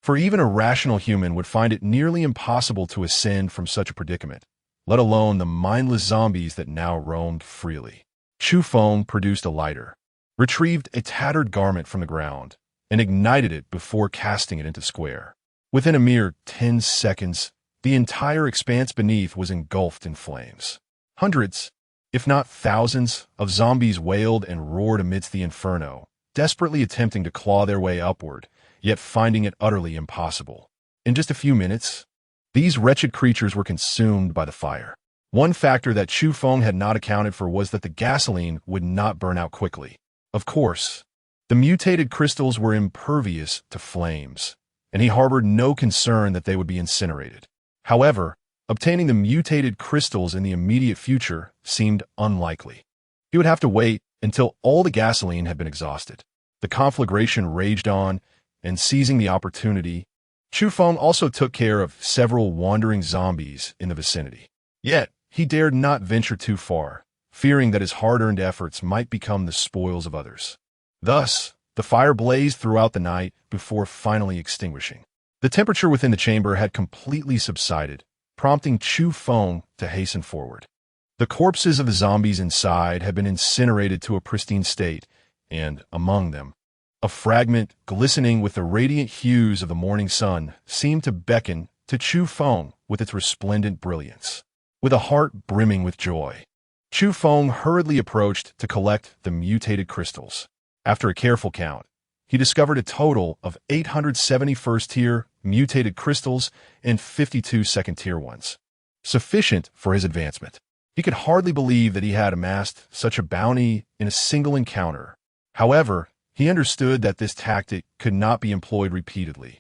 S1: for even a rational human would find it nearly impossible to ascend from such a predicament, let alone the mindless zombies that now roamed freely. Chu Feng produced a lighter, retrieved a tattered garment from the ground, and ignited it before casting it into the square. Within a mere 10 seconds, the entire expanse beneath was engulfed in flames. Hundreds, if not thousands, of zombies wailed and roared amidst the inferno, desperately attempting to claw their way upward, yet finding it utterly impossible. In just a few minutes, these wretched creatures were consumed by the fire. One factor that Chu Feng had not accounted for was that the gasoline would not burn out quickly. Of course, the mutated crystals were impervious to flames, and he harbored no concern that they would be incinerated. However, obtaining the mutated crystals in the immediate future seemed unlikely. He would have to wait until all the gasoline had been exhausted. The conflagration raged on, and seizing the opportunity, Chu Feng also took care of several wandering zombies in the vicinity. Yet, he dared not venture too far, fearing that his hard-earned efforts might become the spoils of others. Thus, the fire blazed throughout the night before finally extinguishing. The temperature within the chamber had completely subsided, prompting Chu Feng to hasten forward. The corpses of the zombies inside had been incinerated to a pristine state, and, among them, a fragment glistening with the radiant hues of the morning sun seemed to beckon to Chu Feng with its resplendent brilliance. With a heart brimming with joy, Chu Feng hurriedly approached to collect the mutated crystals. After a careful count, he discovered a total of 870 first-tier mutated crystals and 52 second-tier ones, sufficient for his advancement. He could hardly believe that he had amassed such a bounty in a single encounter. However, he understood that this tactic could not be employed repeatedly.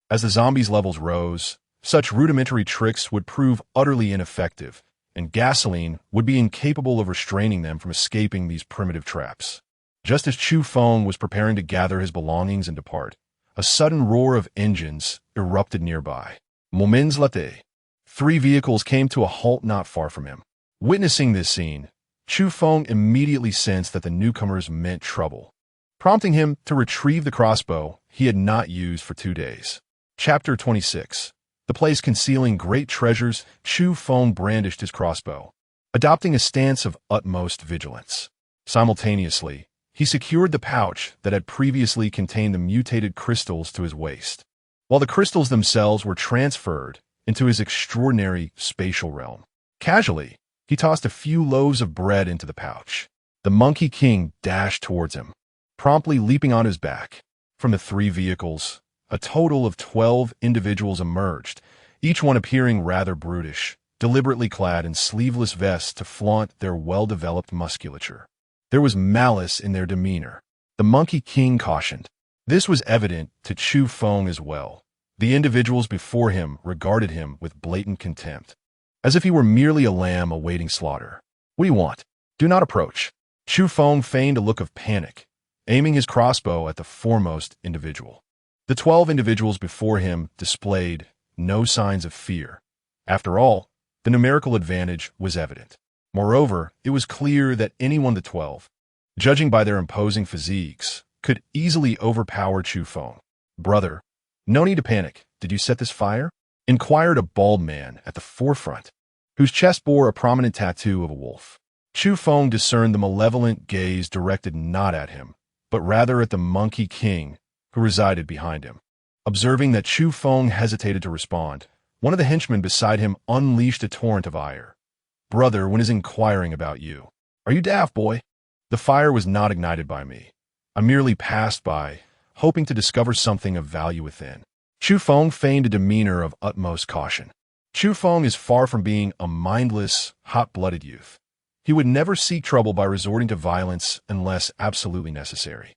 S1: As the zombies' levels rose, such rudimentary tricks would prove utterly ineffective, and gasoline would be incapable of restraining them from escaping these primitive traps. Just as Chu Feng was preparing to gather his belongings and depart, a sudden roar of engines erupted nearby. Moments later, 3 vehicles came to a halt not far from him. Witnessing this scene, Chu Feng immediately sensed that the newcomers meant trouble, prompting him to retrieve the crossbow he had not used for 2 days. Chapter 26. The place concealing great treasures, Chu Feng brandished his crossbow, adopting a stance of utmost vigilance. Simultaneously, he secured the pouch that had previously contained the mutated crystals to his waist, while the crystals themselves were transferred into his extraordinary spatial realm. Casually, he tossed a few loaves of bread into the pouch. The Monkey King dashed towards him, promptly leaping on his back. From the 3 vehicles, a total of 12 individuals emerged, each one appearing rather brutish, deliberately clad in sleeveless vests to flaunt their well-developed musculature. There was malice in their demeanor. The Monkey King cautioned. This was evident to Chu Feng as well. The individuals before him regarded him with blatant contempt, as if he were merely a lamb awaiting slaughter. What do you want? Do not approach. Chu Feng feigned a look of panic, aiming his crossbow at the foremost individual. The 12 individuals before him displayed no signs of fear. After all, the numerical advantage was evident. Moreover, it was clear that any one of the 12, judging by their imposing physiques, could easily overpower Chu Feng. "Brother, no need to panic. Did you set this fire?" inquired a bald man at the forefront, whose chest bore a prominent tattoo of a wolf. Chu Feng discerned the malevolent gaze directed not at him, but rather at the Monkey King, who resided behind him. Observing that Chu Feng hesitated to respond, one of the henchmen beside him unleashed a torrent of ire. "Brother, one is inquiring about you. Are you daft, boy? The fire was not ignited by me. I merely passed by, hoping to discover something of value within." Chu Feng feigned a demeanor of utmost caution. Chu Feng is far from being a mindless, hot-blooded youth. He would never seek trouble by resorting to violence unless absolutely necessary.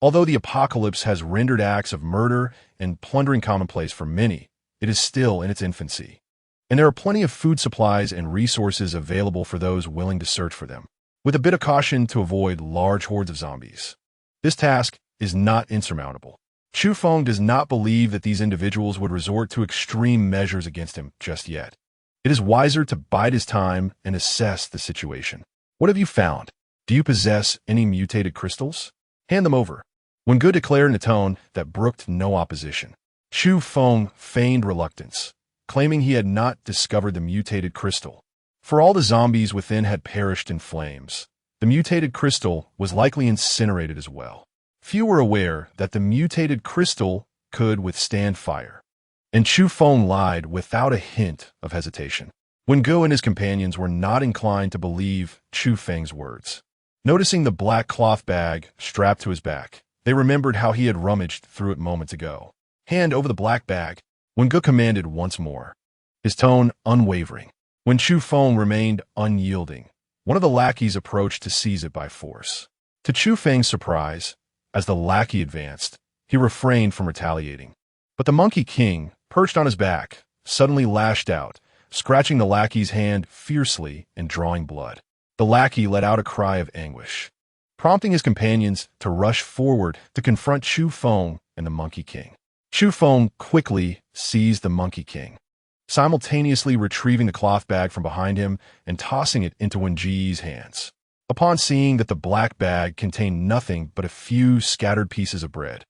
S1: Although the apocalypse has rendered acts of murder and plundering commonplace for many, it is still in its infancy, and there are plenty of food supplies and resources available for those willing to search for them, with a bit of caution to avoid large hordes of zombies. This task is not insurmountable. Chu Feng does not believe that these individuals would resort to extreme measures against him just yet. It is wiser to bide his time and assess the situation. "What have you found? Do you possess any mutated crystals? Hand them over." When Good declared in a tone that brooked no opposition, Chu Feng feigned reluctance, claiming he had not discovered the mutated crystal. For all the zombies within had perished in flames, the mutated crystal was likely incinerated as well. Few were aware that the mutated crystal could withstand fire, And Chu Feng lied without a hint of hesitation. Wen Ge and his companions were not inclined to believe Chu Feng's words. Noticing the black cloth bag strapped to his back, they remembered how he had rummaged through it moments ago. Hand over the black bag, Wen Ge commanded once more, his tone unwavering. When Chu Feng remained unyielding, one of the lackeys approached to seize it by force. To Chu Feng's surprise, as the lackey advanced, he refrained from retaliating. But the Monkey King, perched on his back, suddenly lashed out, scratching the lackey's hand fiercely and drawing blood. The lackey let out a cry of anguish, prompting his companions to rush forward to confront Chu Feng and the Monkey King. Chu Feng quickly seized the Monkey King, simultaneously retrieving the cloth bag from behind him and tossing it into Wen Ge's hands. Upon seeing that the black bag contained nothing but a few scattered pieces of bread,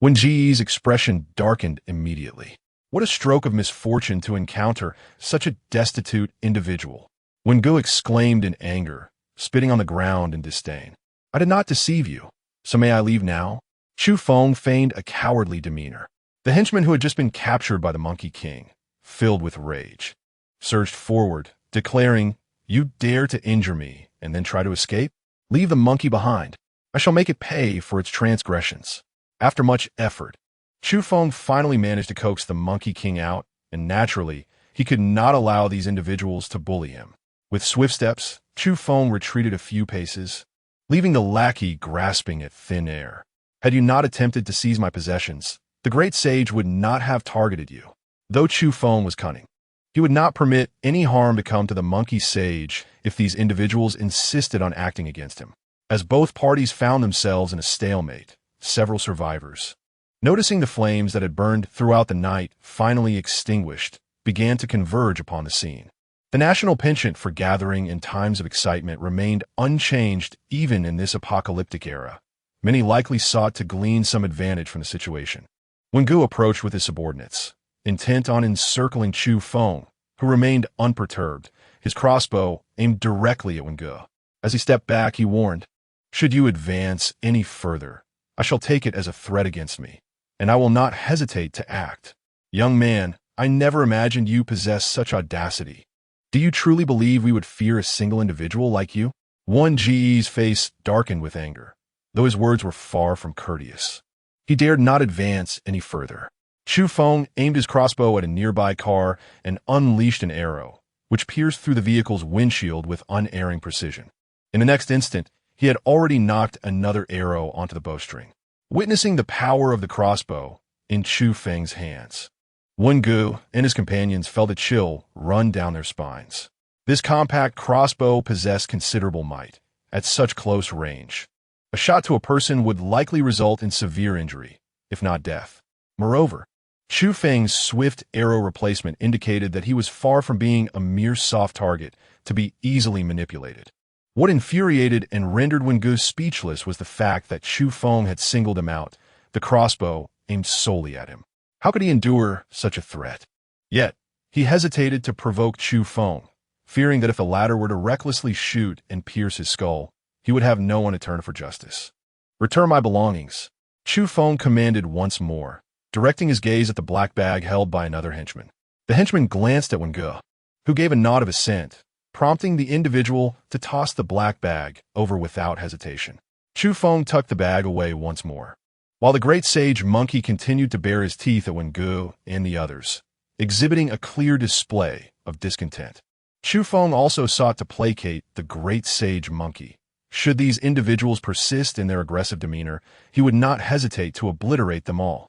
S1: Wen Ge's expression darkened immediately. What a stroke of misfortune to encounter such a destitute individual. Wen Ge exclaimed in anger, spitting on the ground in disdain. I did not deceive you, so may I leave now? Chu Feng feigned a cowardly demeanor. The henchman who had just been captured by the Monkey King, filled with rage, surged forward, declaring, You dare to injure me and then try to escape? Leave the monkey behind. I shall make it pay for its transgressions. After much effort, Chu Feng finally managed to coax the Monkey King out, and naturally, he could not allow these individuals to bully him. With swift steps, Chu Feng retreated a few paces, leaving the lackey grasping at thin air. Had you not attempted to seize my possessions, the great sage would not have targeted you. Though Chu Feng was cunning, he would not permit any harm to come to the monkey sage if these individuals insisted on acting against him. As both parties found themselves in a stalemate, several survivors, noticing the flames that had burned throughout the night finally extinguished, began to converge upon the scene. The national penchant for gathering in times of excitement remained unchanged even in this apocalyptic era. Many likely sought to glean some advantage from the situation. Wen Ge approached with his subordinates, intent on encircling Chu Feng, who remained unperturbed, his crossbow aimed directly at Wen Ge. As he stepped back, he warned, Should you advance any further, I shall take it as a threat against me, and I will not hesitate to act. Young man, I never imagined you possessed such audacity. Do you truly believe we would fear a single individual like you? Wen Ge's face darkened with anger, though his words were far from courteous. He dared not advance any further. Chu Feng aimed his crossbow at a nearby car and unleashed an arrow, which pierced through the vehicle's windshield with unerring precision. In the next instant, he had already knocked another arrow onto the bowstring. Witnessing the power of the crossbow in Chu Feng's hands, Wen Ge and his companions felt a chill run down their spines. This compact crossbow possessed considerable might at such close range. A shot to a person would likely result in severe injury, if not death. Moreover, Chu Feng's swift arrow replacement indicated that he was far from being a mere soft target to be easily manipulated. What infuriated and rendered Wen Ge speechless was the fact that Chu Feng had singled him out, the crossbow aimed solely at him. How could he endure such a threat? Yet, he hesitated to provoke Chu Feng, fearing that if the latter were to recklessly shoot and pierce his skull, he would have no one to turn for justice. Return my belongings, Chu Feng commanded once more, directing his gaze at the black bag held by another henchman. The henchman glanced at Wen Ge, who gave a nod of assent, prompting the individual to toss the black bag over without hesitation. Chu Feng tucked the bag away once more, while the great sage monkey continued to bare his teeth at Wen Ge and the others, exhibiting a clear display of discontent. Chu Feng also sought to placate the great sage monkey. Should these individuals persist in their aggressive demeanor, he would not hesitate to obliterate them all.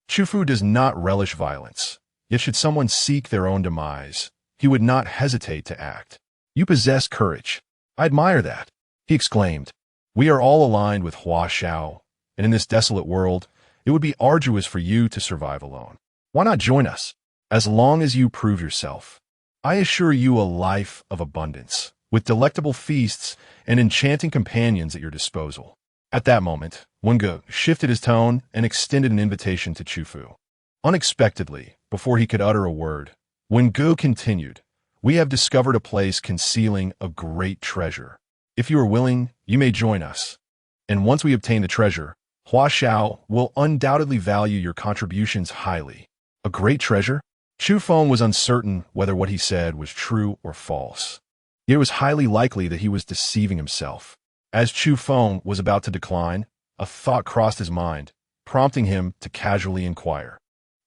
S1: Chu Fu does not relish violence, yet should someone seek their own demise, he would not hesitate to act. You possess courage. I admire that, he exclaimed. We are all aligned with Hua Xiao, and in this desolate world, it would be arduous for you to survive alone. Why not join us? As long as you prove yourself, I assure you a life of abundance, with delectable feasts and enchanting companions at your disposal. At that moment, Wen Ge shifted his tone and extended an invitation to Chu Fu. Unexpectedly, before he could utter a word, Wen Ge continued, We have discovered a place concealing a great treasure. If you are willing, you may join us. And once we obtain the treasure, Hua Xiao will undoubtedly value your contributions highly. A great treasure? Chu Feng was uncertain whether what he said was true or false. It was highly likely that he was deceiving himself. As Chu Feng was about to decline, a thought crossed his mind, prompting him to casually inquire.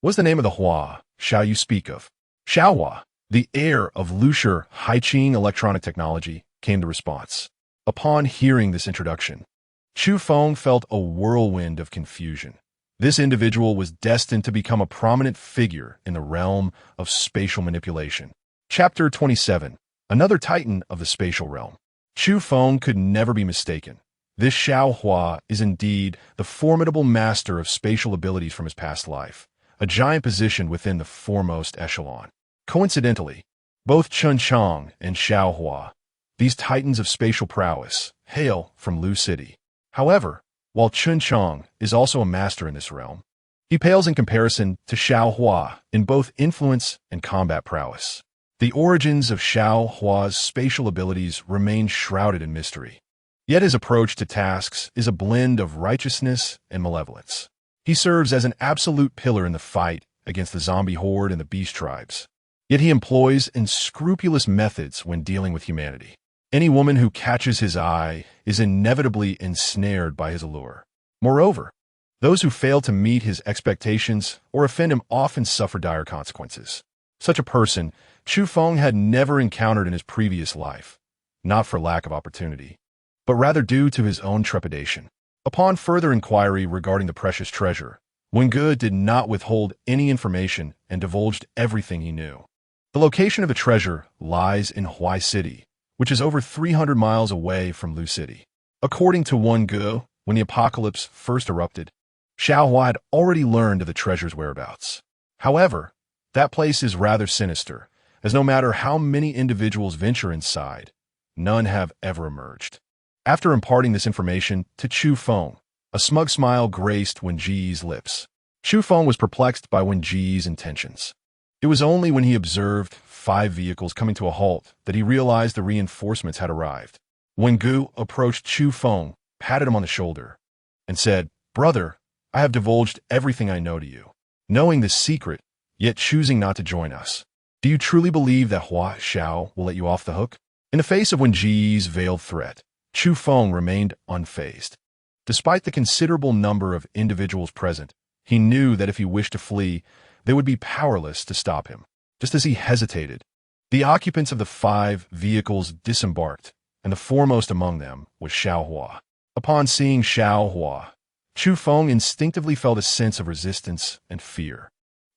S1: What's the name of the Hua shall you speak of? Xiaohua, the heir of Lusher Haiqing electronic technology, came the response. Upon hearing this introduction, Chu Feng felt a whirlwind of confusion. This individual was destined to become a prominent figure in the realm of spatial manipulation. Chapter 27. Another titan of the spatial realm. Chu Feng could never be mistaken. This Xiaohua is indeed the formidable master of spatial abilities from his past life, a giant position within the foremost echelon. Coincidentally, both Chun Chang and Xiaohua, these titans of spatial prowess, hail from Lu City. However, while Chun Chang is also a master in this realm, he pales in comparison to Xiaohua in both influence and combat prowess. The origins of Xiaohua's spatial abilities remain shrouded in mystery. Yet his approach to tasks is a blend of righteousness and malevolence. He serves as an absolute pillar in the fight against the zombie horde and the beast tribes. Yet he employs unscrupulous methods when dealing with humanity. Any woman who catches his eye is inevitably ensnared by his allure. Moreover, those who fail to meet his expectations or offend him often suffer dire consequences. Such a person, Chu Feng had never encountered in his previous life, not for lack of opportunity, but rather due to his own trepidation. Upon further inquiry regarding the precious treasure, Wenge did not withhold any information and divulged everything he knew. The location of the treasure lies in Huai City, which is over 300 miles away from Lu City. According to Wenge, when the apocalypse first erupted, Xiaohua had already learned of the treasure's whereabouts. However, that place is rather sinister, as no matter how many individuals venture inside, none have ever emerged. After imparting this information to Chu Feng, a smug smile graced Wenge's lips. Chu Feng was perplexed by Wenge's intentions. It was only when he observed 5 vehicles coming to a halt that he realized the reinforcements had arrived. Wengu approached Chu Feng, patted him on the shoulder, and said, "Brother, I have divulged everything I know to you. Knowing this secret, yet choosing not to join us. Do you truly believe that Hua Xiao will let you off the hook?" In the face of Wenge's veiled threat, Chu Feng remained unfazed. Despite the considerable number of individuals present, he knew that if he wished to flee, they would be powerless to stop him. Just as he hesitated, the occupants of the 5 vehicles disembarked, and the foremost among them was Xiaohua. Upon seeing Xiaohua, Chu Feng instinctively felt a sense of resistance and fear.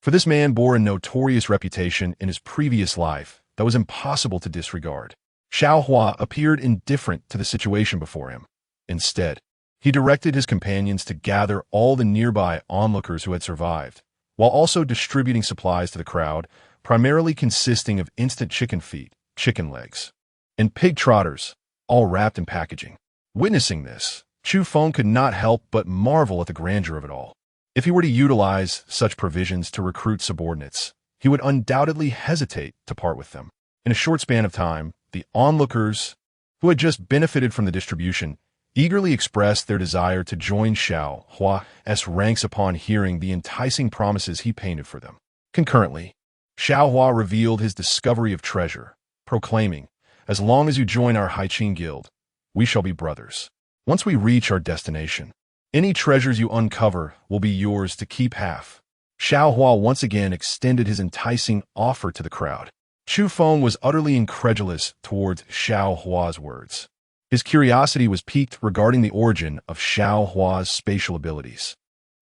S1: For this man bore a notorious reputation in his previous life that was impossible to disregard. Xiaohua appeared indifferent to the situation before him. Instead, he directed his companions to gather all the nearby onlookers who had survived, while also distributing supplies to the crowd, primarily consisting of instant chicken feet, chicken legs, and pig trotters, all wrapped in packaging. Witnessing this, Chu Feng could not help but marvel at the grandeur of it all. If he were to utilize such provisions to recruit subordinates, he would undoubtedly hesitate to part with them. In a short span of time, the onlookers, who had just benefited from the distribution, eagerly expressed their desire to join Xiaohua's ranks upon hearing the enticing promises he painted for them. Concurrently, Xiaohua revealed his discovery of treasure, proclaiming, "As long as you join our Haiqing guild, we shall be brothers. Once we reach our destination, any treasures you uncover will be yours to keep half." Xiaohua once again extended his enticing offer to the crowd. Chu Feng was utterly incredulous towards Xiaohua's words. His curiosity was piqued regarding the origin of Xiaohua's spatial abilities.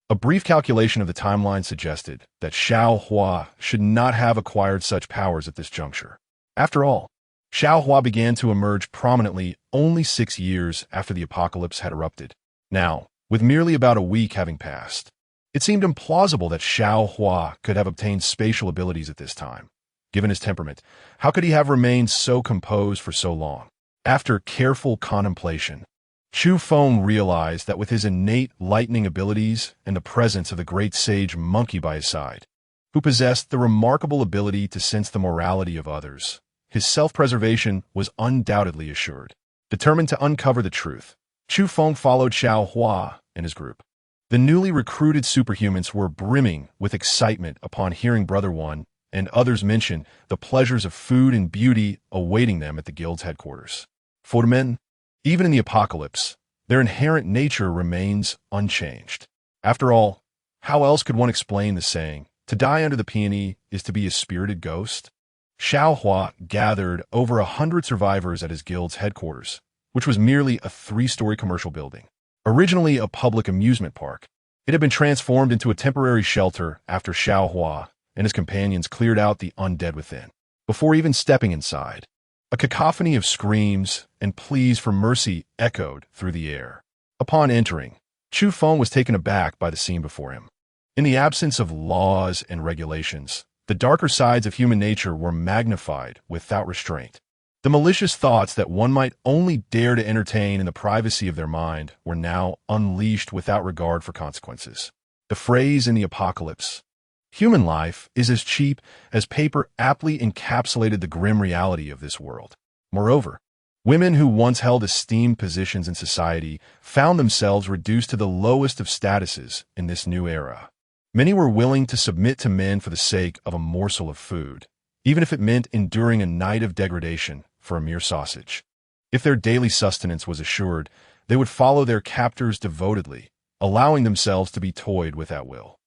S1: A brief calculation of the timeline suggested that Xiaohua should not have acquired such powers at this juncture. After all, Xiaohua began to emerge prominently only 6 years after the apocalypse had erupted. Now, with merely about a week having passed, it seemed implausible that Xiaohua could have obtained spatial abilities at this time. Given his temperament, how could he have remained so composed for so long? After careful contemplation, Chu Feng realized that with his innate lightning abilities and the presence of the great sage monkey by his side, who possessed the remarkable ability to sense the morality of others, his self-preservation was undoubtedly assured. Determined to uncover the truth, Chu Feng followed Xiaohua and his group. The newly recruited superhumans were brimming with excitement upon hearing Brother One and others mention the pleasures of food and beauty awaiting them at the guild's headquarters. For the men, even in the apocalypse, their inherent nature remains unchanged. After all, how else could one explain the saying, "To die under the peony is to be a spirited ghost"? Xiao Hua gathered over 100 survivors at his guild's headquarters, which was merely a 3-story commercial building. Originally a public amusement park, it had been transformed into a temporary shelter after Xiao Hua and his companions cleared out the undead within. Before even stepping inside, a cacophony of screams and pleas for mercy echoed through the air. Upon entering, Chu Feng was taken aback by the scene before him. In the absence of laws and regulations, the darker sides of human nature were magnified without restraint. The malicious thoughts that one might only dare to entertain in the privacy of their mind were now unleashed without regard for consequences. The phrase in the apocalypse, "Human life is as cheap as paper," aptly encapsulated the grim reality of this world. Moreover, women who once held esteemed positions in society found themselves reduced to the lowest of statuses in this new era. Many were willing to submit to men for the sake of a morsel of food, even if it meant enduring a night of degradation for a mere sausage. If their daily sustenance was assured, they would follow their captors devotedly, allowing themselves to be toyed with at will.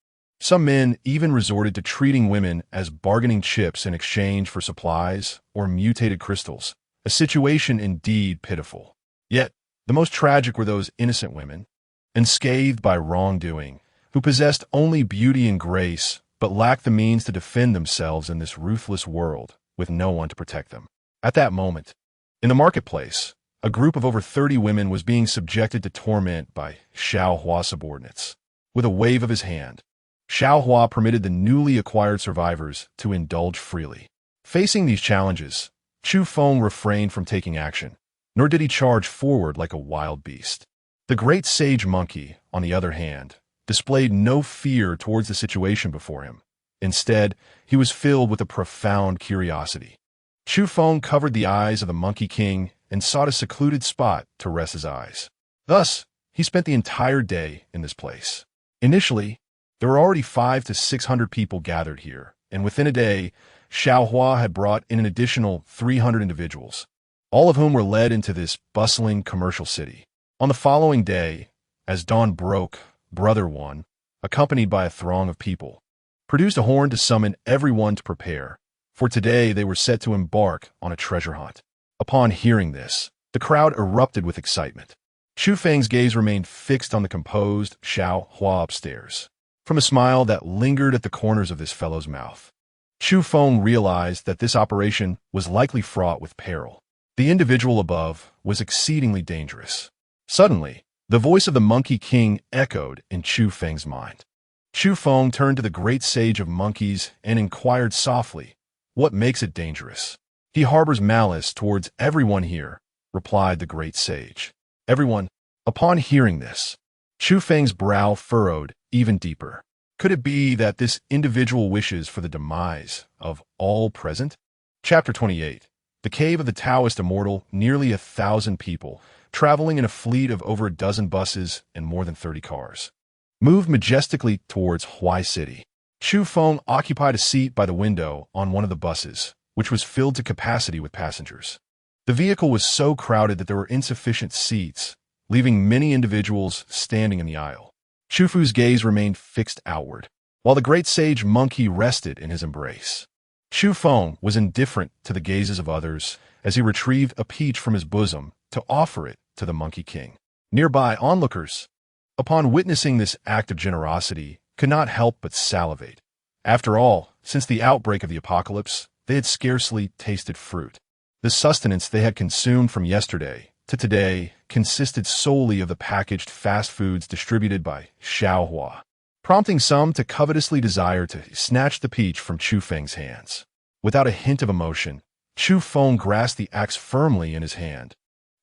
S1: Some men even resorted to treating women as bargaining chips in exchange for supplies or mutated crystals, a situation indeed pitiful. Yet, the most tragic were those innocent women, unscathed by wrongdoing, who possessed only beauty and grace, but lacked the means to defend themselves in this ruthless world, with no one to protect them. At that moment, in the marketplace, a group of over 30 women was being subjected to torment by Xiao Hua subordinates. With a wave of his hand, Xiao Hua permitted the newly acquired survivors to indulge freely. Facing these challenges, Chu Feng refrained from taking action, nor did he charge forward like a wild beast. The great sage monkey, on the other hand, displayed no fear towards the situation before him. Instead, he was filled with a profound curiosity. Chu Feng covered the eyes of the Monkey King and sought a secluded spot to rest his eyes. Thus, he spent the entire day in this place. Initially, there were already 500 to 600 people gathered here, and within a day, Xiao Hua had brought in an additional 300 individuals, all of whom were led into this bustling commercial city. On the following day, as dawn broke, Brother One, accompanied by a throng of people, produced a horn to summon everyone to prepare, for today they were set to embark on a treasure hunt. Upon hearing this, the crowd erupted with excitement. Chu Feng's gaze remained fixed on the composed Xiao Hua upstairs. From a smile that lingered at the corners of this fellow's mouth, Chu Feng realized that this operation was likely fraught with peril. The individual above was exceedingly dangerous. Suddenly, the voice of the Monkey King echoed in Chu Feng's mind. Chu Feng turned to the great sage of monkeys and inquired softly, "What makes it dangerous?" "He harbors malice towards everyone here," replied the great sage. Everyone. Upon hearing this, Chu Feng's brow furrowed even deeper. Could it be that this individual wishes for the demise of all present? Chapter 28. The Cave of the Taoist Immortal. Nearly 1,000 people, traveling in a fleet of over a dozen buses and more than 30 cars, moved majestically towards Huai City. Chu Feng occupied a seat by the window on one of the buses, which was filled to capacity with passengers. The vehicle was so crowded that there were insufficient seats, leaving many individuals standing in the aisle. Chu Fu's gaze remained fixed outward, while the great sage monkey rested in his embrace. Chu Feng was indifferent to the gazes of others as he retrieved a peach from his bosom to offer it to the Monkey King. Nearby onlookers, upon witnessing this act of generosity, could not help but salivate. After all, since the outbreak of the apocalypse, they had scarcely tasted fruit. The sustenance they had consumed from yesterday to today consisted solely of the packaged fast foods distributed by Xiao Hua, prompting some to covetously desire to snatch the peach from Chu Feng's hands. Without a hint of emotion, Chu Feng grasped the axe firmly in his hand,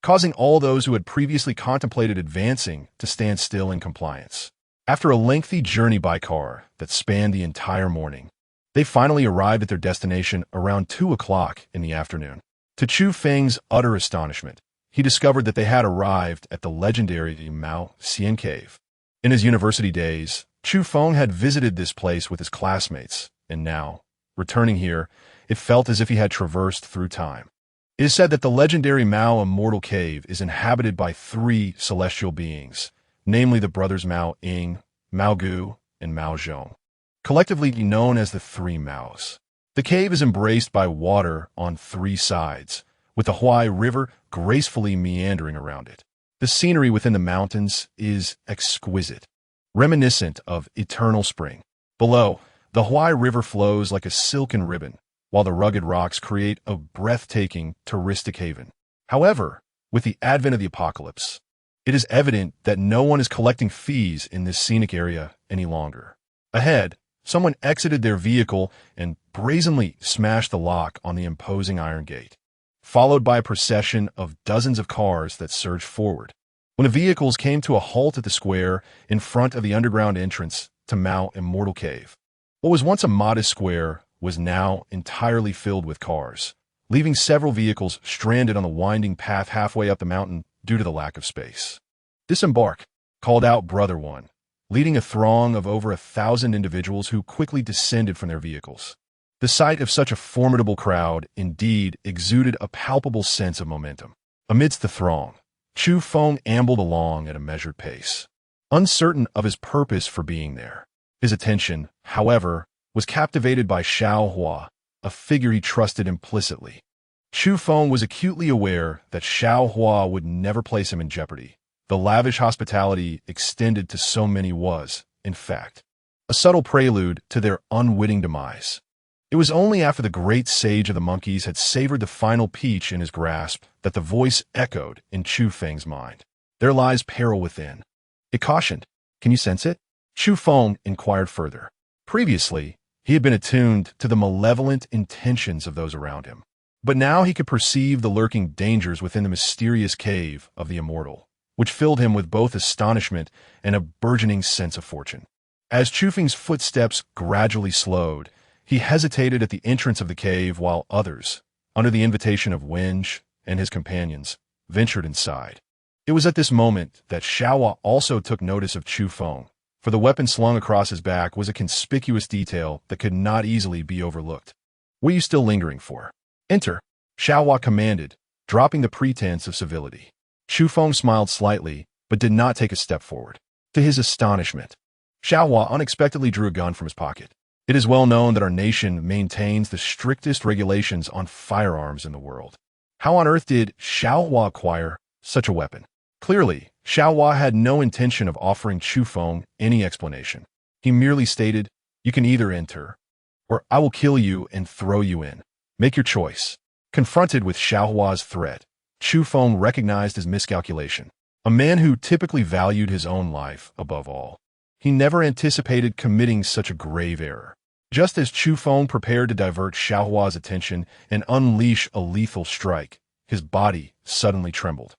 S1: causing all those who had previously contemplated advancing to stand still in compliance. After a lengthy journey by car that spanned the entire morning, they finally arrived at their destination around 2 o'clock in the afternoon. To Chu Feng's utter astonishment, he discovered that they had arrived at the legendary Mao Xian Cave. In his university days, Chu Feng had visited this place with his classmates, and now, returning here, it felt as if he had traversed through time. It is said that the legendary Mao Immortal Cave is inhabited by three celestial beings, namely the brothers Mao Ying, Mao Gu, and Mao Zhong, collectively known as the Three Maos. The cave is embraced by water on three sides, with the Huai River gracefully meandering around it. The scenery within the mountains is exquisite, reminiscent of eternal spring. Below, the Huai River flows like a silken ribbon, while the rugged rocks create a breathtaking touristic haven. However, with the advent of the apocalypse, it is evident that no one is collecting fees in this scenic area any longer. Ahead, someone exited their vehicle and brazenly smashed the lock on the imposing iron gate, followed by a procession of dozens of cars that surged forward. When the vehicles came to a halt at the square in front of the underground entrance to Mao Immortal Cave, what was once a modest square was now entirely filled with cars, leaving several vehicles stranded on the winding path halfway up the mountain due to the lack of space. "Disembark," called out Brother One, leading a throng of over 1,000 individuals who quickly descended from their vehicles. The sight of such a formidable crowd indeed exuded a palpable sense of momentum. Amidst the throng, Chu Feng ambled along at a measured pace, uncertain of his purpose for being there. His attention, however, was captivated by Xiao Hua, a figure he trusted implicitly. Chu Feng was acutely aware that Xiao Hua would never place him in jeopardy. The lavish hospitality extended to so many was, in fact, a subtle prelude to their unwitting demise. It was only after the great sage of the monkeys had savored the final peach in his grasp that the voice echoed in Chu Feng's mind. "There lies peril within." It cautioned. "Can you sense it?" Chu Feng inquired further. Previously, he had been attuned to the malevolent intentions of those around him, but now he could perceive the lurking dangers within the mysterious cave of the immortal, which filled him with both astonishment and a burgeoning sense of fortune. As Chu Feng's footsteps gradually slowed, he hesitated at the entrance of the cave while others, under the invitation of Wenj and his companions, ventured inside. It was at this moment that Xiaohua also took notice of Chu Feng, for the weapon slung across his back was a conspicuous detail that could not easily be overlooked. "What are you still lingering for? Enter," Xiaohua commanded, dropping the pretense of civility. Chu Feng smiled slightly, but did not take a step forward. To his astonishment, Xiaohua unexpectedly drew a gun from his pocket. It is well known that our nation maintains the strictest regulations on firearms in the world. How on earth did Xiaohua acquire such a weapon? Clearly, Xiaohua had no intention of offering Chu Feng any explanation. He merely stated, "You can either enter, or I will kill you and throw you in. Make your choice." Confronted with Xiaohua's threat, Chu Feng recognized his miscalculation. A man who typically valued his own life above all, he never anticipated committing such a grave error. Just as Chu Feng prepared to divert Xiaohua's attention and unleash a lethal strike, his body suddenly trembled.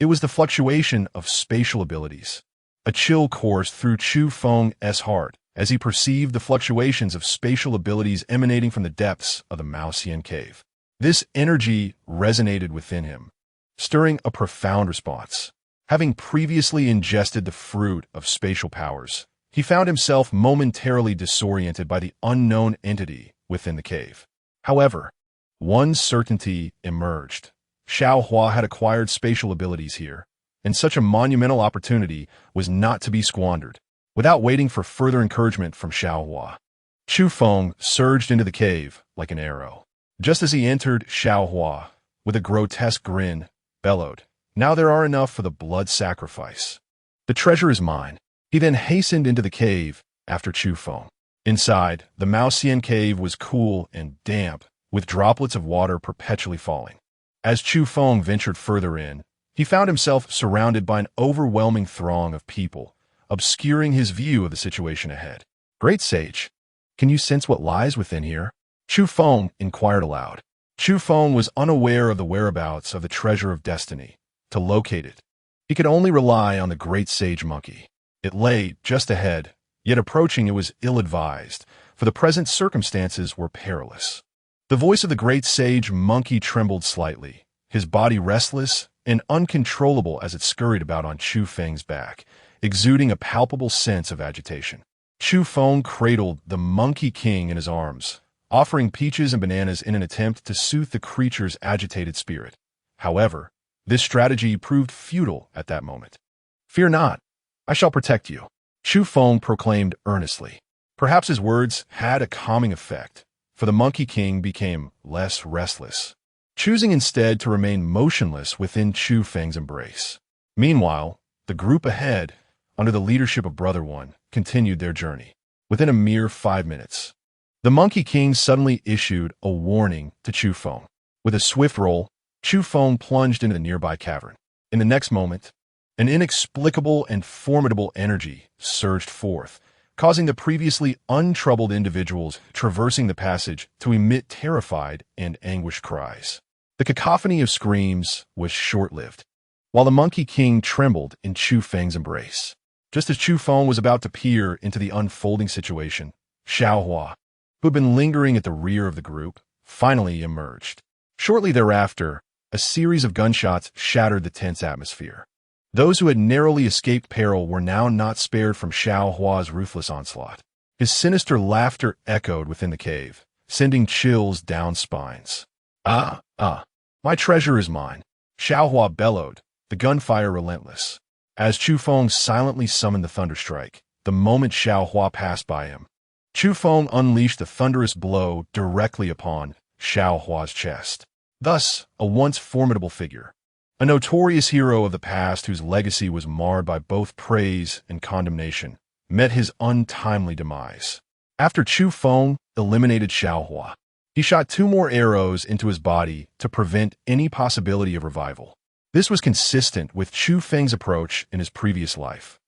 S1: It was the fluctuation of spatial abilities. A chill coursed through Chu Feng's heart as he perceived the fluctuations of spatial abilities emanating from the depths of the Maoxian cave. This energy resonated within him, stirring a profound response. Having previously ingested the fruit of spatial powers, he found himself momentarily disoriented by the unknown entity within the cave. However, one certainty emerged. Xiao Hua had acquired spatial abilities here, and such a monumental opportunity was not to be squandered. Without waiting for further encouragement from Xiao Hua, Chu Feng surged into the cave like an arrow. Just as he entered, Xiao Hua, with a grotesque grin, bellowed, "Now there are enough for the blood sacrifice. The treasure is mine." He then hastened into the cave after Chu Feng. Inside, the Maoxian cave was cool and damp, with droplets of water perpetually falling. As Chu Feng ventured further in, he found himself surrounded by an overwhelming throng of people, obscuring his view of the situation ahead. "Great sage, can you sense what lies within here?" Chu Feng inquired aloud. Chu Feng was unaware of the whereabouts of the treasure of destiny. To locate it, he could only rely on the great sage monkey. It lay just ahead, yet approaching it was ill-advised, for the present circumstances were perilous. The voice of the great sage monkey trembled slightly, his body restless and uncontrollable as it scurried about on Chu Feng's back, exuding a palpable sense of agitation. Chu Feng cradled the Monkey King in his arms, offering peaches and bananas in an attempt to soothe the creature's agitated spirit. However, this strategy proved futile at that moment. "Fear not, I shall protect you," Chu Feng proclaimed earnestly. Perhaps his words had a calming effect, for the Monkey King became less restless, choosing instead to remain motionless within Chu Feng's embrace. Meanwhile, the group ahead, under the leadership of Brother One, continued their journey. Within a mere 5 minutes, the Monkey King suddenly issued a warning to Chu Feng. With a swift roll, Chu Feng plunged into the nearby cavern. In the next moment, an inexplicable and formidable energy surged forth, causing the previously untroubled individuals traversing the passage to emit terrified and anguished cries. The cacophony of screams was short-lived, while the Monkey King trembled in Chu Feng's embrace. Just as Chu Feng was about to peer into the unfolding situation, Xiaohua, who had been lingering at the rear of the group, finally emerged. Shortly thereafter, a series of gunshots shattered the tense atmosphere. Those who had narrowly escaped peril were now not spared from Xiaohua's ruthless onslaught. His sinister laughter echoed within the cave, sending chills down spines. My treasure is mine," Xiaohua bellowed, the gunfire relentless. As Chu Feng silently summoned the thunderstrike, the moment Xiaohua passed by him, Chu Feng unleashed a thunderous blow directly upon Xiaohua's chest. Thus, a once formidable figure, a notorious hero of the past whose legacy was marred by both praise and condemnation, met his untimely demise. After Chu Feng eliminated Xiaohua, he shot 2 more arrows into his body to prevent any possibility of revival. This was consistent with Chu Feng's approach in his previous life.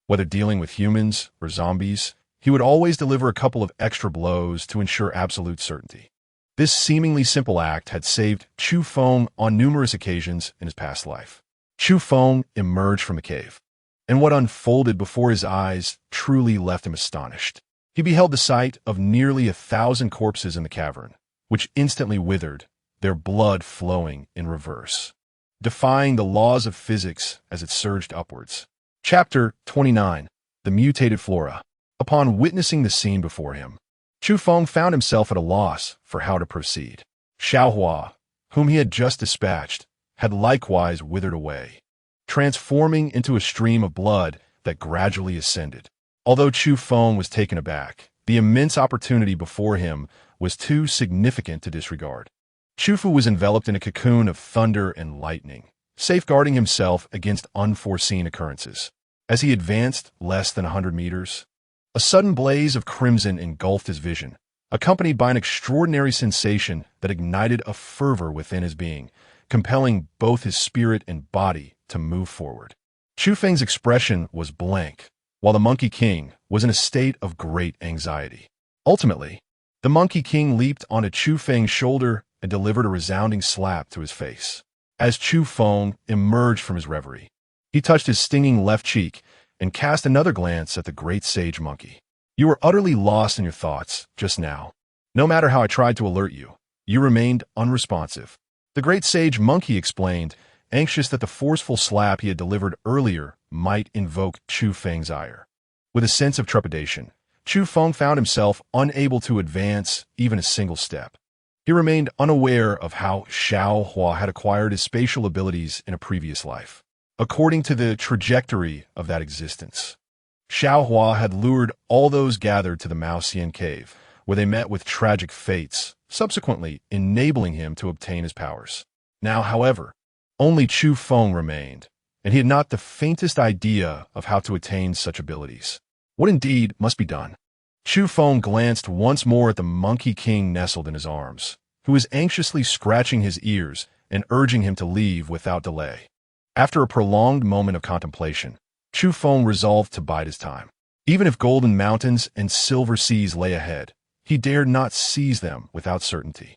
S1: Whether dealing with humans or zombies, he would always deliver a couple of extra blows to ensure absolute certainty. This seemingly simple act had saved Chu Feng on numerous occasions in his past life. Chu Feng emerged from the cave, and what unfolded before his eyes truly left him astonished. He beheld the sight of nearly 1,000 corpses in the cavern, which instantly withered, their blood flowing in reverse, defying the laws of physics as it surged upwards. Chapter 29. The Mutated Flora. Upon witnessing the scene before him, Chu Feng found himself at a loss for how to proceed. Xiaohua, whom he had just dispatched, had likewise withered away, transforming into a stream of blood that gradually ascended. Although Chu Feng was taken aback, the immense opportunity before him was too significant to disregard. Chu Fu was enveloped in a cocoon of thunder and lightning, safeguarding himself against unforeseen occurrences. As he advanced less than 100 meters, a sudden blaze of crimson engulfed his vision, accompanied by an extraordinary sensation that ignited a fervor within his being, compelling both his spirit and body to move forward. Chu Feng's expression was blank, while the Monkey King was in a state of great anxiety. Ultimately, the Monkey King leaped onto Chu Feng's shoulder and delivered a resounding slap to his face. As Chu Feng emerged from his reverie, he touched his stinging left cheek and cast another glance at the great sage monkey. "You were utterly lost in your thoughts just now. No matter how I tried to alert you, you remained unresponsive," the great sage monkey explained, anxious that the forceful slap he had delivered earlier might invoke Chu Feng's ire. With a sense of trepidation, Chu Feng found himself unable to advance even a single step. He remained unaware of how Xiaohua had acquired his spatial abilities in a previous life. According to the trajectory of that existence, Xiaohua had lured all those gathered to the Maoxian cave, where they met with tragic fates, subsequently enabling him to obtain his powers. Now, however, only Chu Feng remained, and he had not the faintest idea of how to attain such abilities. What indeed must be done? Chu Feng glanced once more at the Monkey King nestled in his arms, who was anxiously scratching his ears and urging him to leave without delay. After a prolonged moment of contemplation, Chu Feng resolved to bide his time. Even if golden mountains and silver seas lay ahead, he dared not seize them without certainty.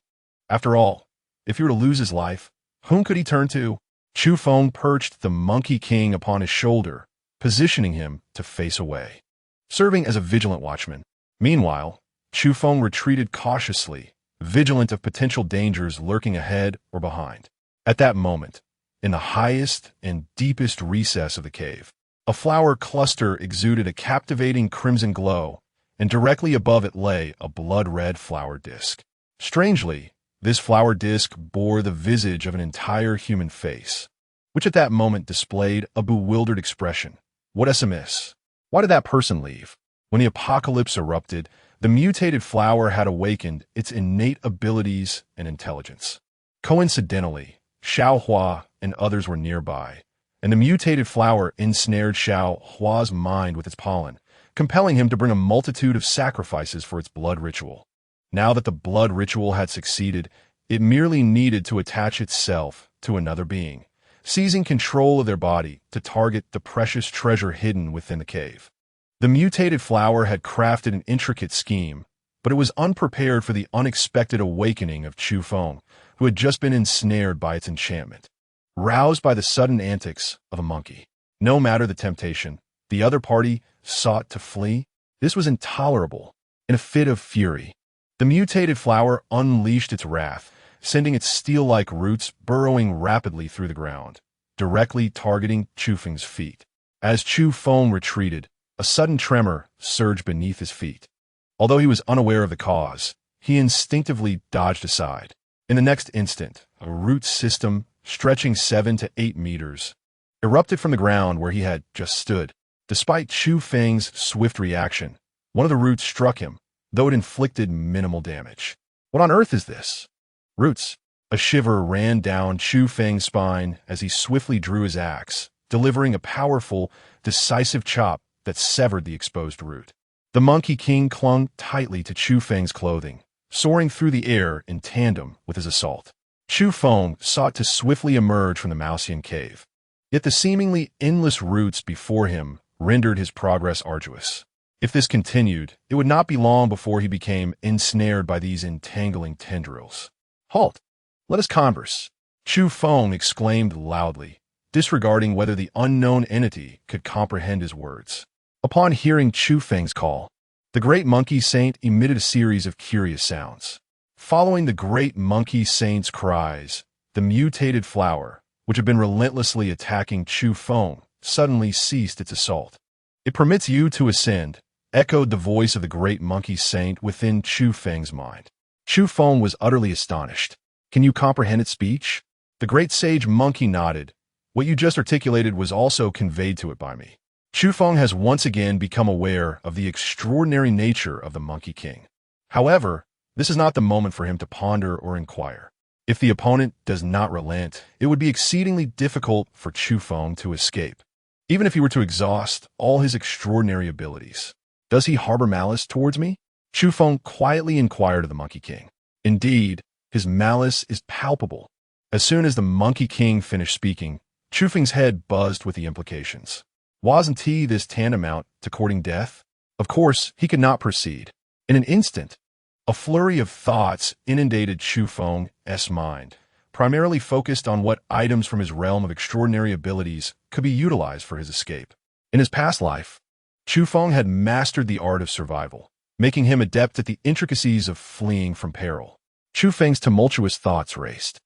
S1: After all, if he were to lose his life, whom could he turn to? Chu Feng perched the Monkey King upon his shoulder, positioning him to face away, serving as a vigilant watchman. Meanwhile, Chu Feng retreated cautiously, vigilant of potential dangers lurking ahead or behind. At that moment, in the highest and deepest recess of the cave, A flower cluster exuded a captivating crimson glow, and directly above it lay a blood-red flower disk. Strangely, this flower disk bore the visage of an entire human face, which at that moment displayed a bewildered expression. What SMS? Why did that person leave? When the apocalypse erupted, the mutated flower had awakened its innate abilities and intelligence. Coincidentally, Xiao Hua and others were nearby, and the mutated flower ensnared Xiao Hua's mind with its pollen, compelling him to bring a multitude of sacrifices for its blood ritual. Now that the blood ritual had succeeded, it merely needed to attach itself to another being, seizing control of their body to target the precious treasure hidden within the cave. The mutated flower had crafted an intricate scheme, but it was unprepared for the unexpected awakening of Chu Feng, who had just been ensnared by its enchantment. Roused by the sudden antics of a monkey, no matter the temptation, the other party sought to flee. This was intolerable. In a fit of fury, the mutated flower unleashed its wrath, sending its steel-like roots burrowing rapidly through the ground, directly targeting Chu Feng's feet. As Chu Feng retreated, a sudden tremor surged beneath his feet. Although he was unaware of the cause, he instinctively dodged aside. In the next instant, a root system stretching 7 to 8 meters erupted from the ground where he had just stood. Despite Chu Feng's swift reaction, one of the roots struck him, though it inflicted minimal damage. What on earth is this? Roots. A shiver ran down Chu Feng's spine as he swiftly drew his axe, delivering a powerful, decisive chop that severed the exposed root. The Monkey King clung tightly to Chu Feng's clothing, soaring through the air in tandem with his assault. Chu Feng sought to swiftly emerge from the Mausian cave, yet the seemingly endless roots before him rendered his progress arduous. If this continued, it would not be long before he became ensnared by these entangling tendrils. "Halt! Let us converse," Chu Feng exclaimed loudly, disregarding whether the unknown entity could comprehend his words. Upon hearing Chu Feng's call, the great monkey saint emitted a series of curious sounds. Following the great monkey saint's cries, the mutated flower, which had been relentlessly attacking Chu Feng, suddenly ceased its assault. "It permits you to ascend," echoed the voice of the great monkey saint within Chu Feng's mind. Chu Feng was utterly astonished. "Can you comprehend its speech?" The great sage monkey nodded. "What you just articulated was also conveyed to it by me." Chu Feng has once again become aware of the extraordinary nature of the Monkey King. However, this is not the moment for him to ponder or inquire. If the opponent does not relent, it would be exceedingly difficult for Chu Feng to escape, even if he were to exhaust all his extraordinary abilities. "Does he harbor malice towards me?" Chu Feng quietly inquired of the Monkey King. Indeed, his malice is palpable. As soon as the Monkey King finished speaking, Chu Feng's head buzzed with the implications. Wasn't he this tantamount to courting death? Of course, he could not proceed. In an instant, a flurry of thoughts inundated Chu Feng's mind, primarily focused on what items from his realm of extraordinary abilities could be utilized for his escape. In his past life, Chu Feng had mastered the art of survival, making him adept at the intricacies of fleeing from peril. Chu Feng's tumultuous thoughts raced,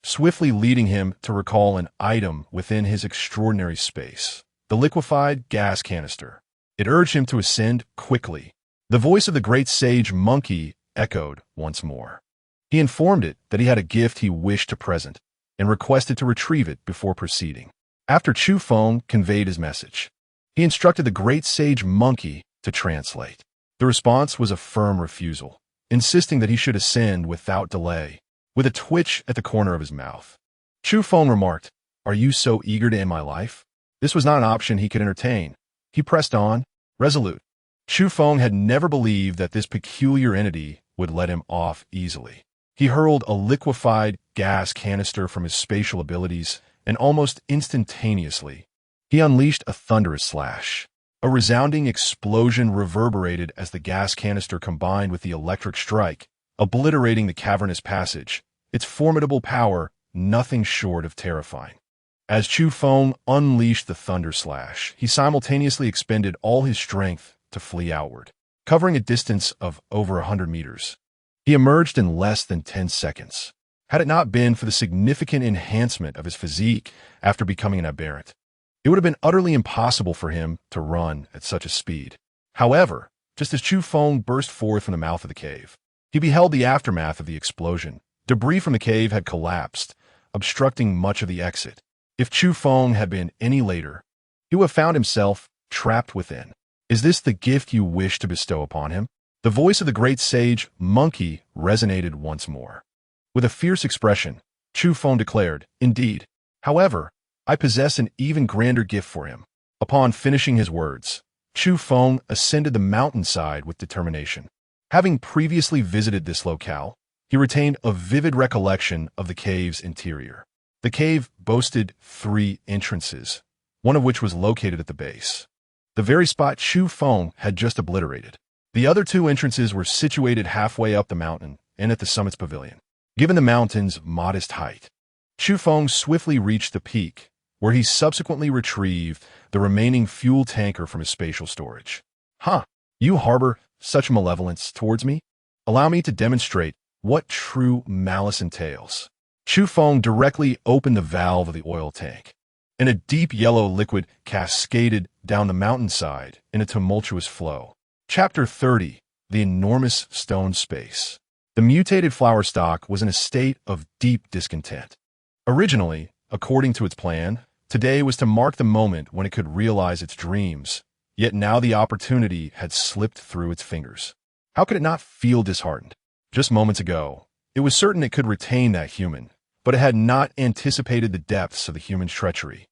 S1: swiftly leading him to recall an item within his extraordinary space. The liquefied gas canister. It urged him to ascend quickly. The voice of the great sage monkey echoed once more. He informed it that he had a gift he wished to present, and requested to retrieve it before proceeding. After Chu Feng conveyed his message, he instructed the great sage monkey to translate. The response was a firm refusal, insisting that he should ascend without delay, with a twitch at the corner of his mouth. Chu Feng remarked, "Are you so eager to end my life?" This was not an option he could entertain. He pressed on, resolute. Chu Feng had never believed that this peculiar entity would let him off easily. He hurled a liquefied gas canister from his spatial abilities, and almost instantaneously, he unleashed a thunderous slash. A resounding explosion reverberated as the gas canister combined with the electric strike, obliterating the cavernous passage, its formidable power nothing short of terrifying. As Chu Feng unleashed the thunder slash, he simultaneously expended all his strength to flee outward, covering a distance of over 100 meters. He emerged in less than 10 seconds. Had it not been for the significant enhancement of his physique after becoming an aberrant, It would have been utterly impossible for him to run at such a speed. However, just as Chu Feng burst forth from the mouth of the cave, he beheld the aftermath of the explosion. Debris from the cave had collapsed, obstructing much of the exit. If Chu Feng had been any later, he would have found himself trapped within. Is this the gift you wish to bestow upon him? The voice of the great sage monkey resonated once more. With a fierce expression, Chu Feng declared, "Indeed. However, I possess an even grander gift for him." Upon finishing his words, Chu Feng ascended the mountainside with determination. Having previously visited this locale, he retained a vivid recollection of the cave's interior. The cave boasted 3 entrances, one of which was located at the base, the very spot Chu Feng had just obliterated. The other 2 entrances were situated halfway up the mountain and at the summit's pavilion. Given the mountain's modest height, Chu Feng swiftly reached the peak, where he subsequently retrieved the remaining fuel tanker from his spatial storage. "Huh, you harbor such malevolence towards me? Allow me to demonstrate what true malice entails." Chu Feng directly opened the valve of the oil tank, and a deep yellow liquid cascaded down the mountainside in a tumultuous flow. Chapter 30. The Enormous Stone Space. The mutated flower stalk was in a state of deep discontent. Originally, according to its plan, today was to mark the moment when it could realize its dreams, yet now the opportunity had slipped through its fingers. How could it not feel disheartened? Just moments ago, it was certain it could retain that human, but it had not anticipated the depths of the human's treachery.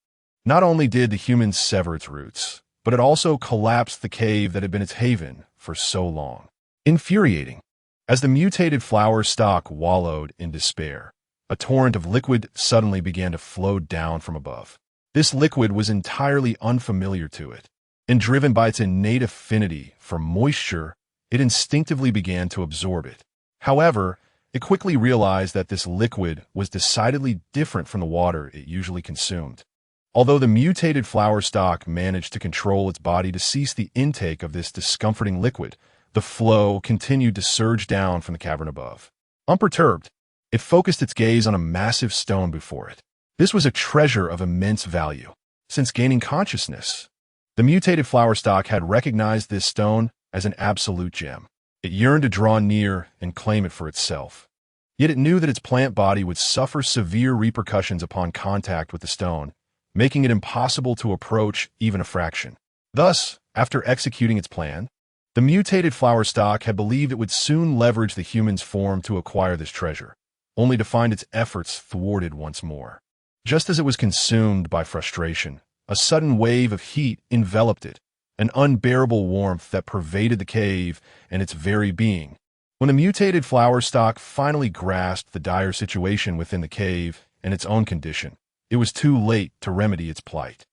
S1: Not only did the human sever its roots, but it also collapsed the cave that had been its haven for so long. Infuriating. As the mutated flower stalk wallowed in despair, a torrent of liquid suddenly began to flow down from above. This liquid was entirely unfamiliar to it, and driven by its innate affinity for moisture, it instinctively began to absorb it. However, it quickly realized that this liquid was decidedly different from the water it usually consumed. Although the mutated flower stalk managed to control its body to cease the intake of this discomforting liquid, the flow continued to surge down from the cavern above. Unperturbed, it focused its gaze on a massive stone before it. This was a treasure of immense value. Since gaining consciousness, the mutated flower stalk had recognized this stone as an absolute gem. It yearned to draw near and claim it for itself. Yet it knew that its plant body would suffer severe repercussions upon contact with the stone, making it impossible to approach even a fraction. Thus, after executing its plan, the mutated flower stalk had believed it would soon leverage the human's form to acquire this treasure, only to find its efforts thwarted once more. Just as it was consumed by frustration, a sudden wave of heat enveloped it, an unbearable warmth that pervaded the cave and its very being. When the mutated flower stalk finally grasped the dire situation within the cave and its own condition, it was too late to remedy its plight.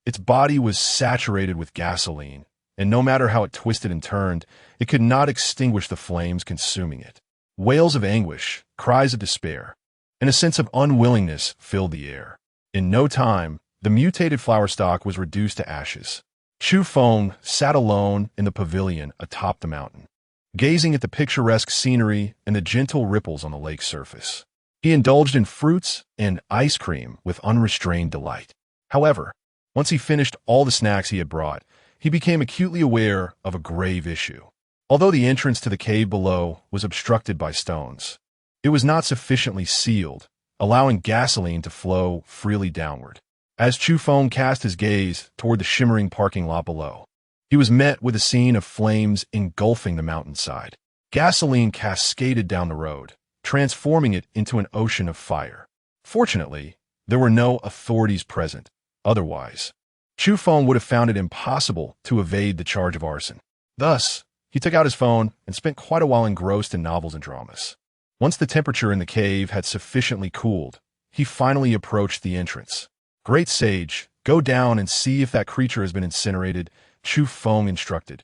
S1: Its body was saturated with gasoline, and no matter how it twisted and turned, it could not extinguish the flames consuming it. Wails of anguish, cries of despair, and a sense of unwillingness filled the air. In no time, the mutated flower stalk was reduced to ashes. Chu Feng sat alone in the pavilion atop the mountain, gazing at the picturesque scenery and the gentle ripples on the lake's surface. He indulged in fruits and ice cream with unrestrained delight. However, once he finished all the snacks he had brought, he became acutely aware of a grave issue. Although the entrance to the cave below was obstructed by stones, it was not sufficiently sealed, allowing gasoline to flow freely downward. As Chu Feng cast his gaze toward the shimmering parking lot below, he was met with a scene of flames engulfing the mountainside. Gasoline cascaded down the road, transforming it into an ocean of fire. Fortunately, there were no authorities present. Otherwise, Chu Feng would have found it impossible to evade the charge of arson. Thus, he took out his phone and spent quite a while engrossed in novels and dramas. Once the temperature in the cave had sufficiently cooled, he finally approached the entrance. "Great sage, go down and see if that creature has been incinerated," Chu Feng instructed.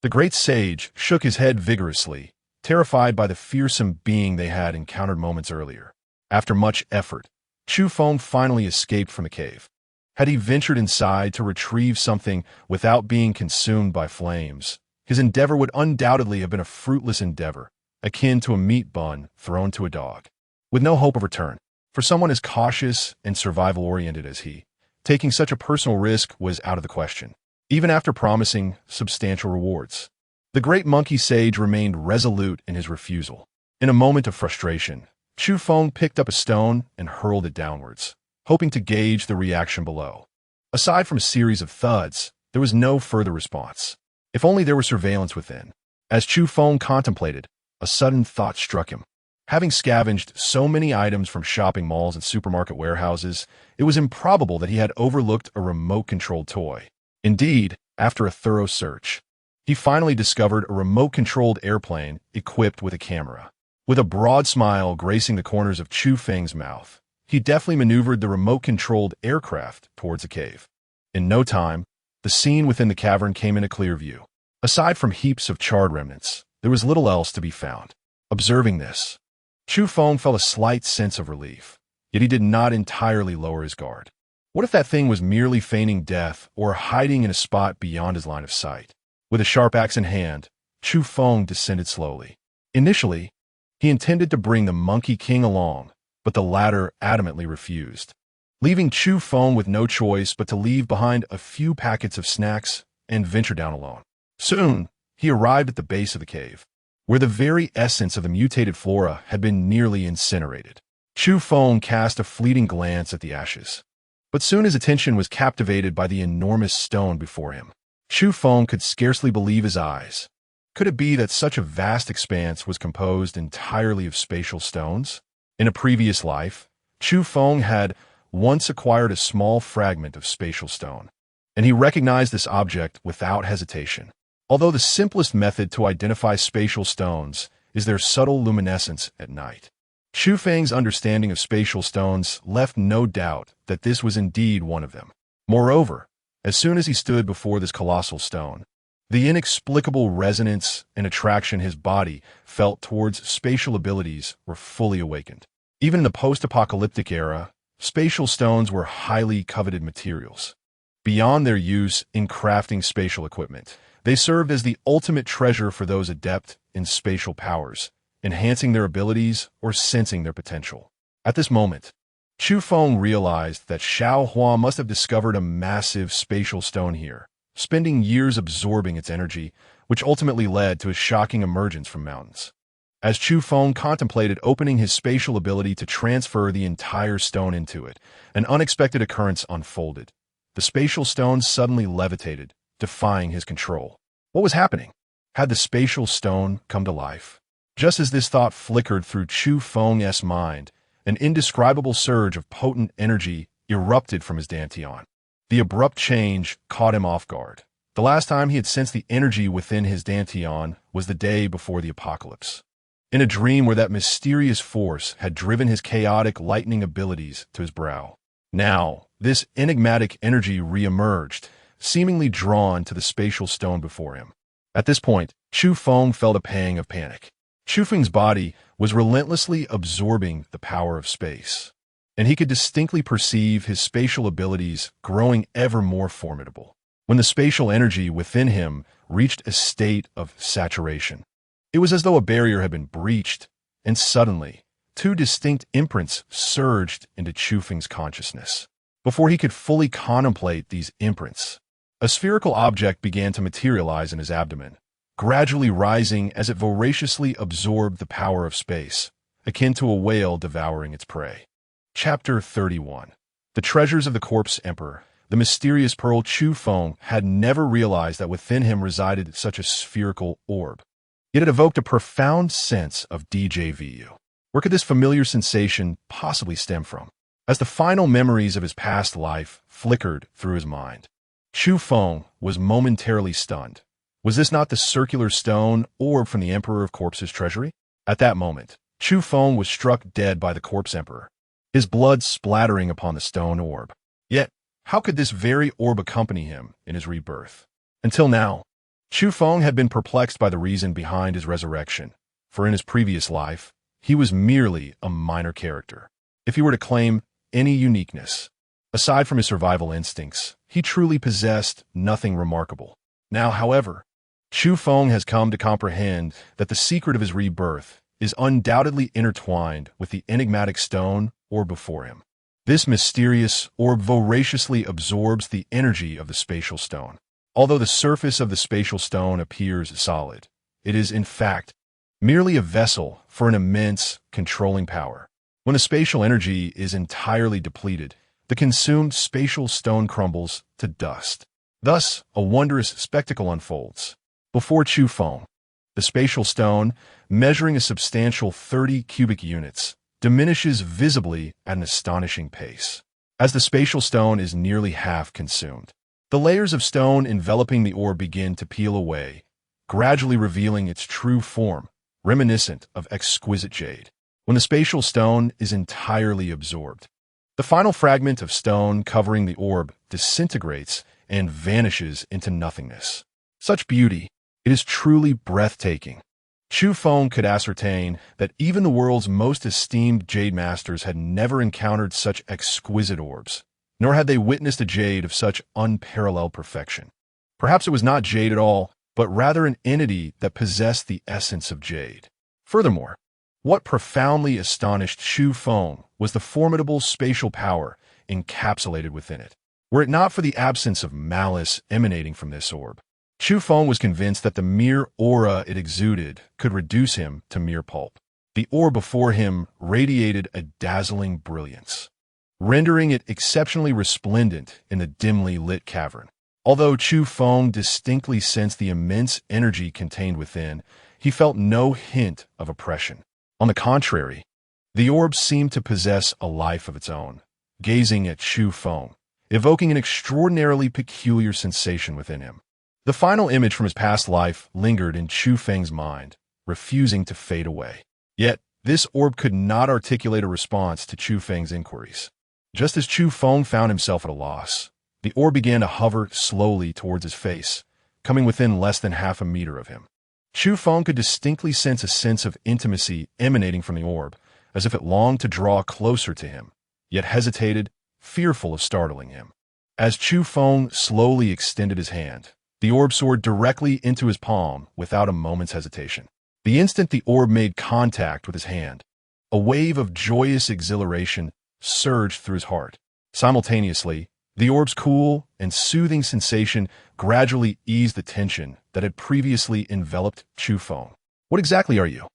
S1: The great sage shook his head vigorously, terrified by the fearsome being they had encountered moments earlier. After much effort, Chu Feng finally escaped from the cave. Had he ventured inside to retrieve something without being consumed by flames, his endeavor would undoubtedly have been a fruitless endeavor, akin to a meat bun thrown to a dog. With no hope of return, for someone as cautious and survival-oriented as he, Taking such a personal risk was out of the question, even after promising substantial rewards. The great monkey sage remained resolute in his refusal. In a moment of frustration, Chu Feng picked up a stone and hurled it downwards, hoping to gauge the reaction below. Aside from a series of thuds, there was no further response. If only there were surveillance within. As Chu Feng contemplated, a sudden thought struck him. Having scavenged so many items from shopping malls and supermarket warehouses, it was improbable that he had overlooked a remote-controlled toy. Indeed, after a thorough search, he finally discovered a remote-controlled airplane equipped with a camera. With a broad smile gracing the corners of Chu Feng's mouth, he deftly maneuvered the remote-controlled aircraft towards the cave. In no time, the scene within the cavern came into clear view. Aside from heaps of charred remnants, there was little else to be found. Observing this, Chu Feng felt a slight sense of relief, yet he did not entirely lower his guard. What if that thing was merely feigning death or hiding in a spot beyond his line of sight? With a sharp axe in hand, Chu Feng descended slowly. Initially, he intended to bring the Monkey King along, but the latter adamantly refused, leaving Chu Feng with no choice but to leave behind a few packets of snacks and venture down alone. Soon, he arrived at the base of the cave, where the very essence of the mutated flora had been nearly incinerated. Chu Feng cast a fleeting glance at the ashes, but soon his attention was captivated by the enormous stone before him. Chu Feng could scarcely believe his eyes. Could it be that such a vast expanse was composed entirely of spatial stones? In a previous life, Chu Feng had once acquired a small fragment of spatial stone, and he recognized this object without hesitation. Although the simplest method to identify spatial stones is their subtle luminescence at night, Chu Feng's understanding of spatial stones left no doubt that this was indeed one of them. Moreover, as soon as he stood before this colossal stone, the inexplicable resonance and attraction his body felt towards spatial abilities were fully awakened. Even in the post-apocalyptic era, spatial stones were highly coveted materials. Beyond their use in crafting spatial equipment, they served as the ultimate treasure for those adept in spatial powers, enhancing their abilities or sensing their potential. At this moment, Chu Feng realized that Xiao Hua must have discovered a massive spatial stone here, spending years absorbing its energy, which ultimately led to his shocking emergence from mountains. As Chu Feng contemplated opening his spatial ability to transfer the entire stone into it, an unexpected occurrence unfolded. The spatial stone suddenly levitated, defying his control. What was happening? Had the spatial stone come to life? Just as this thought flickered through Chu Feng's mind, an indescribable surge of potent energy erupted from his dantian. The abrupt change caught him off guard. The last time he had sensed the energy within his dantian was the day before the apocalypse, in a dream where that mysterious force had driven his chaotic lightning abilities to his brow. Now, this enigmatic energy re-emerged, seemingly drawn to the spatial stone before him. At this point, Chu Feng felt a pang of panic. Chu Feng's body was relentlessly absorbing the power of space, and he could distinctly perceive his spatial abilities growing ever more formidable. When the spatial energy within him reached a state of saturation, it was as though a barrier had been breached, and suddenly, two distinct imprints surged into Chu Feng's consciousness. Before he could fully contemplate these imprints, a spherical object began to materialize in his abdomen, gradually rising as it voraciously absorbed the power of space, akin to a whale devouring its prey. Chapter 31. The Treasures of the Corpse Emperor. The mysterious pearl. Chu Feng had never realized that within him resided such a spherical orb. Yet it evoked a profound sense of deja vu. Where could this familiar sensation possibly stem from? As the final memories of his past life flickered through his mind, Chu Feng was momentarily stunned. Was this not the circular stone orb from the Emperor of Corpse's treasury? At that moment, Chu Feng was struck dead by the Corpse Emperor, his blood splattering upon the stone orb. Yet, how could this very orb accompany him in his rebirth? Until now, Chu Feng had been perplexed by the reason behind his resurrection, for in his previous life, he was merely a minor character. If he were to claim any uniqueness, aside from his survival instincts, he truly possessed nothing remarkable. Now, however, Chu Feng has come to comprehend that the secret of his rebirth is undoubtedly intertwined with the enigmatic stone orb before him. This mysterious orb voraciously absorbs the energy of the spatial stone. Although the surface of the spatial stone appears solid, it is, in fact, merely a vessel for an immense, controlling power. When the spatial energy is entirely depleted, the consumed spatial stone crumbles to dust. Thus, a wondrous spectacle unfolds. Before Chu Feng, the spatial stone, measuring a substantial 30 cubic units, diminishes visibly at an astonishing pace. As the spatial stone is nearly half consumed, the layers of stone enveloping the orb begin to peel away, gradually revealing its true form, reminiscent of exquisite jade. When the spatial stone is entirely absorbed, the final fragment of stone covering the orb disintegrates and vanishes into nothingness. Such beauty, it is truly breathtaking. Chu Feng could ascertain that even the world's most esteemed jade masters had never encountered such exquisite orbs, nor had they witnessed a jade of such unparalleled perfection. Perhaps it was not jade at all, but rather an entity that possessed the essence of jade. Furthermore, what profoundly astonished Chu Feng was the formidable spatial power encapsulated within it. Were it not for the absence of malice emanating from this orb, Chu Feng was convinced that the mere aura it exuded could reduce him to mere pulp. The orb before him radiated a dazzling brilliance, rendering it exceptionally resplendent in the dimly lit cavern. Although Chu Feng distinctly sensed the immense energy contained within, he felt no hint of oppression. On the contrary, the orb seemed to possess a life of its own, gazing at Chu Feng, evoking an extraordinarily peculiar sensation within him. The final image from his past life lingered in Chu Feng's mind, refusing to fade away. Yet, this orb could not articulate a response to Chu Feng's inquiries. Just as Chu Feng found himself at a loss, the orb began to hover slowly towards his face, coming within less than half a meter of him. Chu Feng could distinctly sense a sense of intimacy emanating from the orb, as if it longed to draw closer to him, yet hesitated, fearful of startling him. As Chu Feng slowly extended his hand, the orb soared directly into his palm without a moment's hesitation. The instant the orb made contact with his hand, a wave of joyous exhilaration surged through his heart. Simultaneously, the orb's cool and soothing sensation gradually eased the tension that had previously enveloped Chu Feng. "What exactly are you?"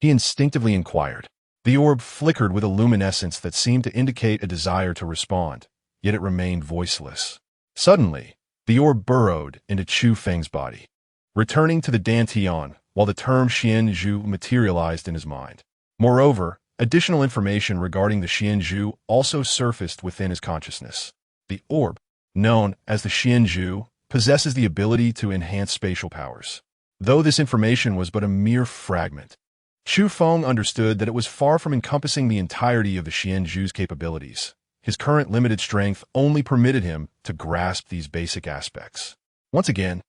S1: he instinctively inquired. The orb flickered with a luminescence that seemed to indicate a desire to respond, yet it remained voiceless. Suddenly, the orb burrowed into Chu Feng's body, returning to the Dantian while the term Xianzhu materialized in his mind. Moreover, additional information regarding the Xianzhu also surfaced within his consciousness. The orb, known as the Xianzhu, possesses the ability to enhance spatial powers. Though this information was but a mere fragment, Chu Feng understood that it was far from encompassing the entirety of the Xianzhu's capabilities. His current limited strength only permitted him to grasp these basic aspects. Once again,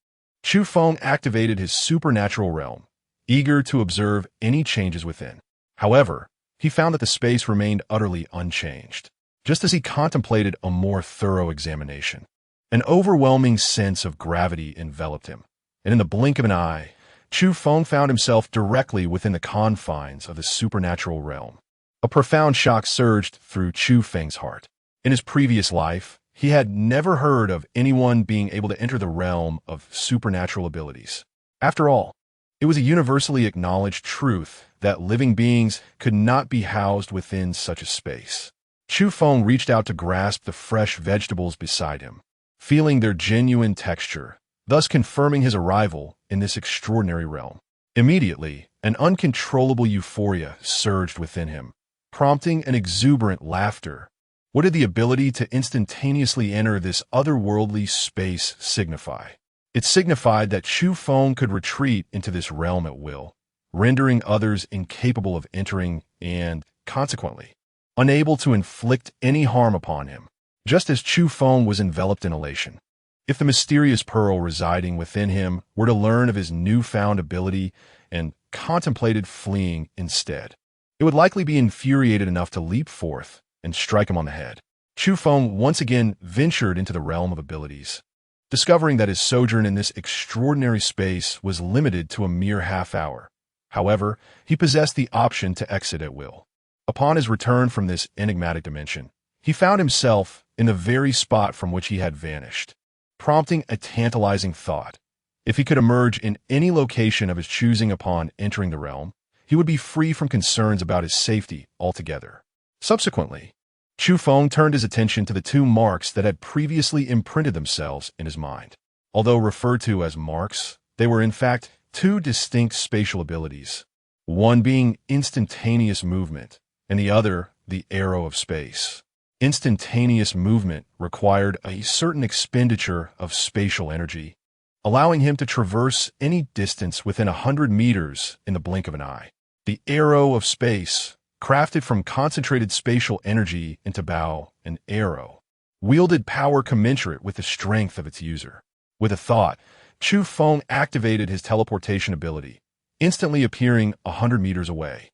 S1: Chu Feng activated his supernatural realm, eager to observe any changes within. However, he found that the space remained utterly unchanged. Just as he contemplated a more thorough examination, an overwhelming sense of gravity enveloped him, and in the blink of an eye, Chu Feng found himself directly within the confines of the supernatural realm. A profound shock surged through Chu Feng's heart. In his previous life, he had never heard of anyone being able to enter the realm of supernatural abilities. After all, it was a universally acknowledged truth that living beings could not be housed within such a space. Chu Feng reached out to grasp the fresh vegetables beside him, feeling their genuine texture, thus confirming his arrival in this extraordinary realm. Immediately, an uncontrollable euphoria surged within him, prompting an exuberant laughter. What did the ability to instantaneously enter this otherworldly space signify? It signified that Chu Feng could retreat into this realm at will, rendering others incapable of entering and, consequently, unable to inflict any harm upon him, just as Chu Feng was enveloped in elation. If the mysterious pearl residing within him were to learn of his newfound ability and contemplated fleeing instead, it would likely be infuriated enough to leap forth and strike him on the head. Chu Feng once again ventured into the realm of abilities, discovering that his sojourn in this extraordinary space was limited to a mere half hour. However, he possessed the option to exit at will. Upon his return from this enigmatic dimension, he found himself in the very spot from which he had vanished, prompting a tantalizing thought. If he could emerge in any location of his choosing upon entering the realm, he would be free from concerns about his safety altogether. Subsequently, Chu Feng turned his attention to the two marks that had previously imprinted themselves in his mind. Although referred to as marks, they were in fact two distinct spatial abilities, one being instantaneous movement, and the other the arrow of space. Instantaneous movement required a certain expenditure of spatial energy, allowing him to traverse any distance within 100 meters in the blink of an eye. The arrow of space, crafted from concentrated spatial energy into bow and arrow, wielded power commensurate with the strength of its user. With a thought, Chu Feng activated his teleportation ability, instantly appearing 100 meters away,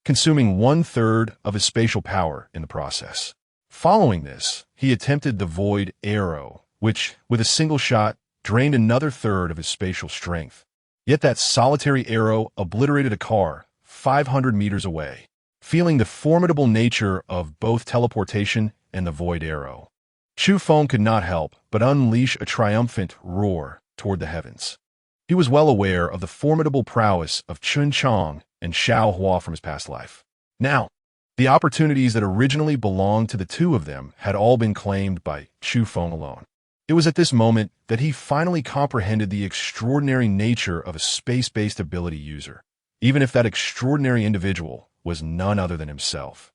S1: consuming 1/3 of his spatial power in the process. Following this, he attempted the void arrow, which, with a single shot, drained another third of his spatial strength. Yet that solitary arrow obliterated a car 500 meters away. Feeling the formidable nature of both teleportation and the void arrow, Chu Feng could not help but unleash a triumphant roar toward the heavens. He was well aware of the formidable prowess of Chun Chang and Xiao Hua from his past life. Now, the opportunities that originally belonged to the two of them had all been claimed by Chu Feng alone. It was at this moment that he finally comprehended the extraordinary nature of a space-based ability user, even if that extraordinary individual was none other than himself.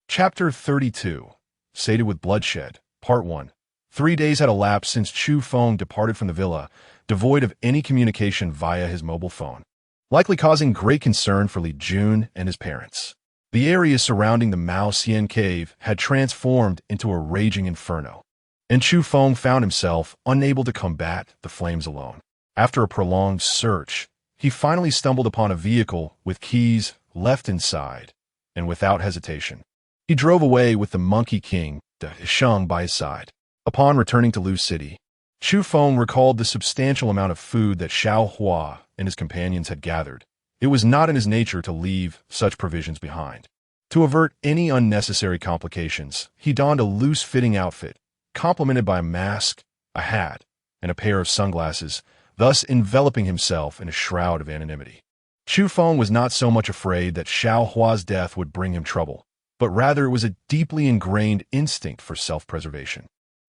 S1: Chapter 32, Sated with Bloodshed, Part 1. 3 days had elapsed since Chu Feng departed from the villa, devoid of any communication via his mobile phone, likely causing great concern for Li Jun and his parents. The area surrounding the Mao Xian cave had transformed into a raging inferno, and Chu Feng found himself unable to combat the flames alone. After a prolonged search, he finally stumbled upon a vehicle with keys left inside, and without hesitation, he drove away with the Monkey King, De Sheng, by his side. Upon returning to Lu City, Chu Feng recalled the substantial amount of food that Xiao Hua and his companions had gathered. It was not in his nature to leave such provisions behind. To avert any unnecessary complications, he donned a loose-fitting outfit, complemented by a mask, a hat, and a pair of sunglasses, thus enveloping himself in a shroud of anonymity. Chu Feng was not so much afraid that Xiao Hua's death would bring him trouble, but rather it was a deeply ingrained instinct for self-preservation.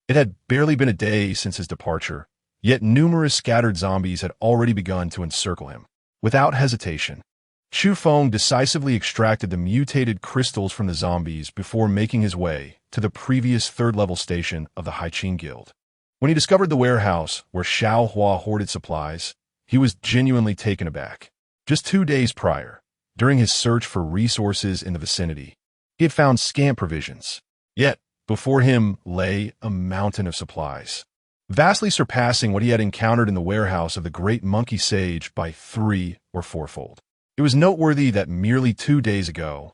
S1: It had barely been a day since his departure, yet numerous scattered zombies had already begun to encircle him. Without hesitation, Chu Feng decisively extracted the mutated crystals from the zombies before making his way to the previous third-level station of the Haiqin Guild. When he discovered the warehouse where Xiao Hua hoarded supplies, he was genuinely taken aback. Just 2 days prior, during his search for resources in the vicinity, he had found scant provisions. Yet, before him lay a mountain of supplies, vastly surpassing what he had encountered in the warehouse of the great monkey sage by 3 or 4-fold. It was noteworthy that merely 2 days ago,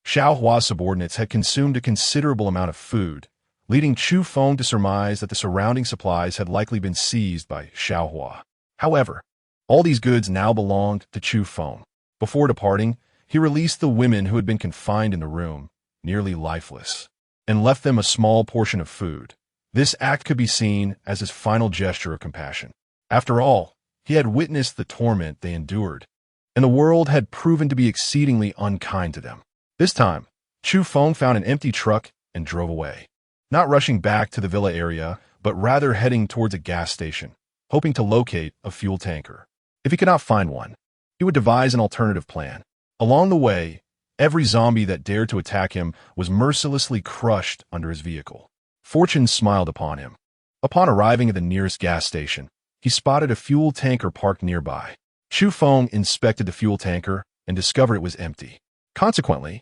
S1: Xiao Hua's subordinates had consumed a considerable amount of food, leading Chu Feng to surmise that the surrounding supplies had likely been seized by Xiao Hua. However, all these goods now belonged to Chu Feng. Before departing, he released the women who had been confined in the room, nearly lifeless, and left them a small portion of food. This act could be seen as his final gesture of compassion. After all, he had witnessed the torment they endured, and the world had proven to be exceedingly unkind to them. This time, Chu Feng found an empty truck and drove away, not rushing back to the villa area, but rather heading towards a gas station, hoping to locate a fuel tanker. If he could not find one, he would devise an alternative plan. Along the way, every zombie that dared to attack him was mercilessly crushed under his vehicle. Fortune smiled upon him. Upon arriving at the nearest gas station, he spotted a fuel tanker parked nearby. Chu Feng inspected the fuel tanker and discovered it was empty. Consequently,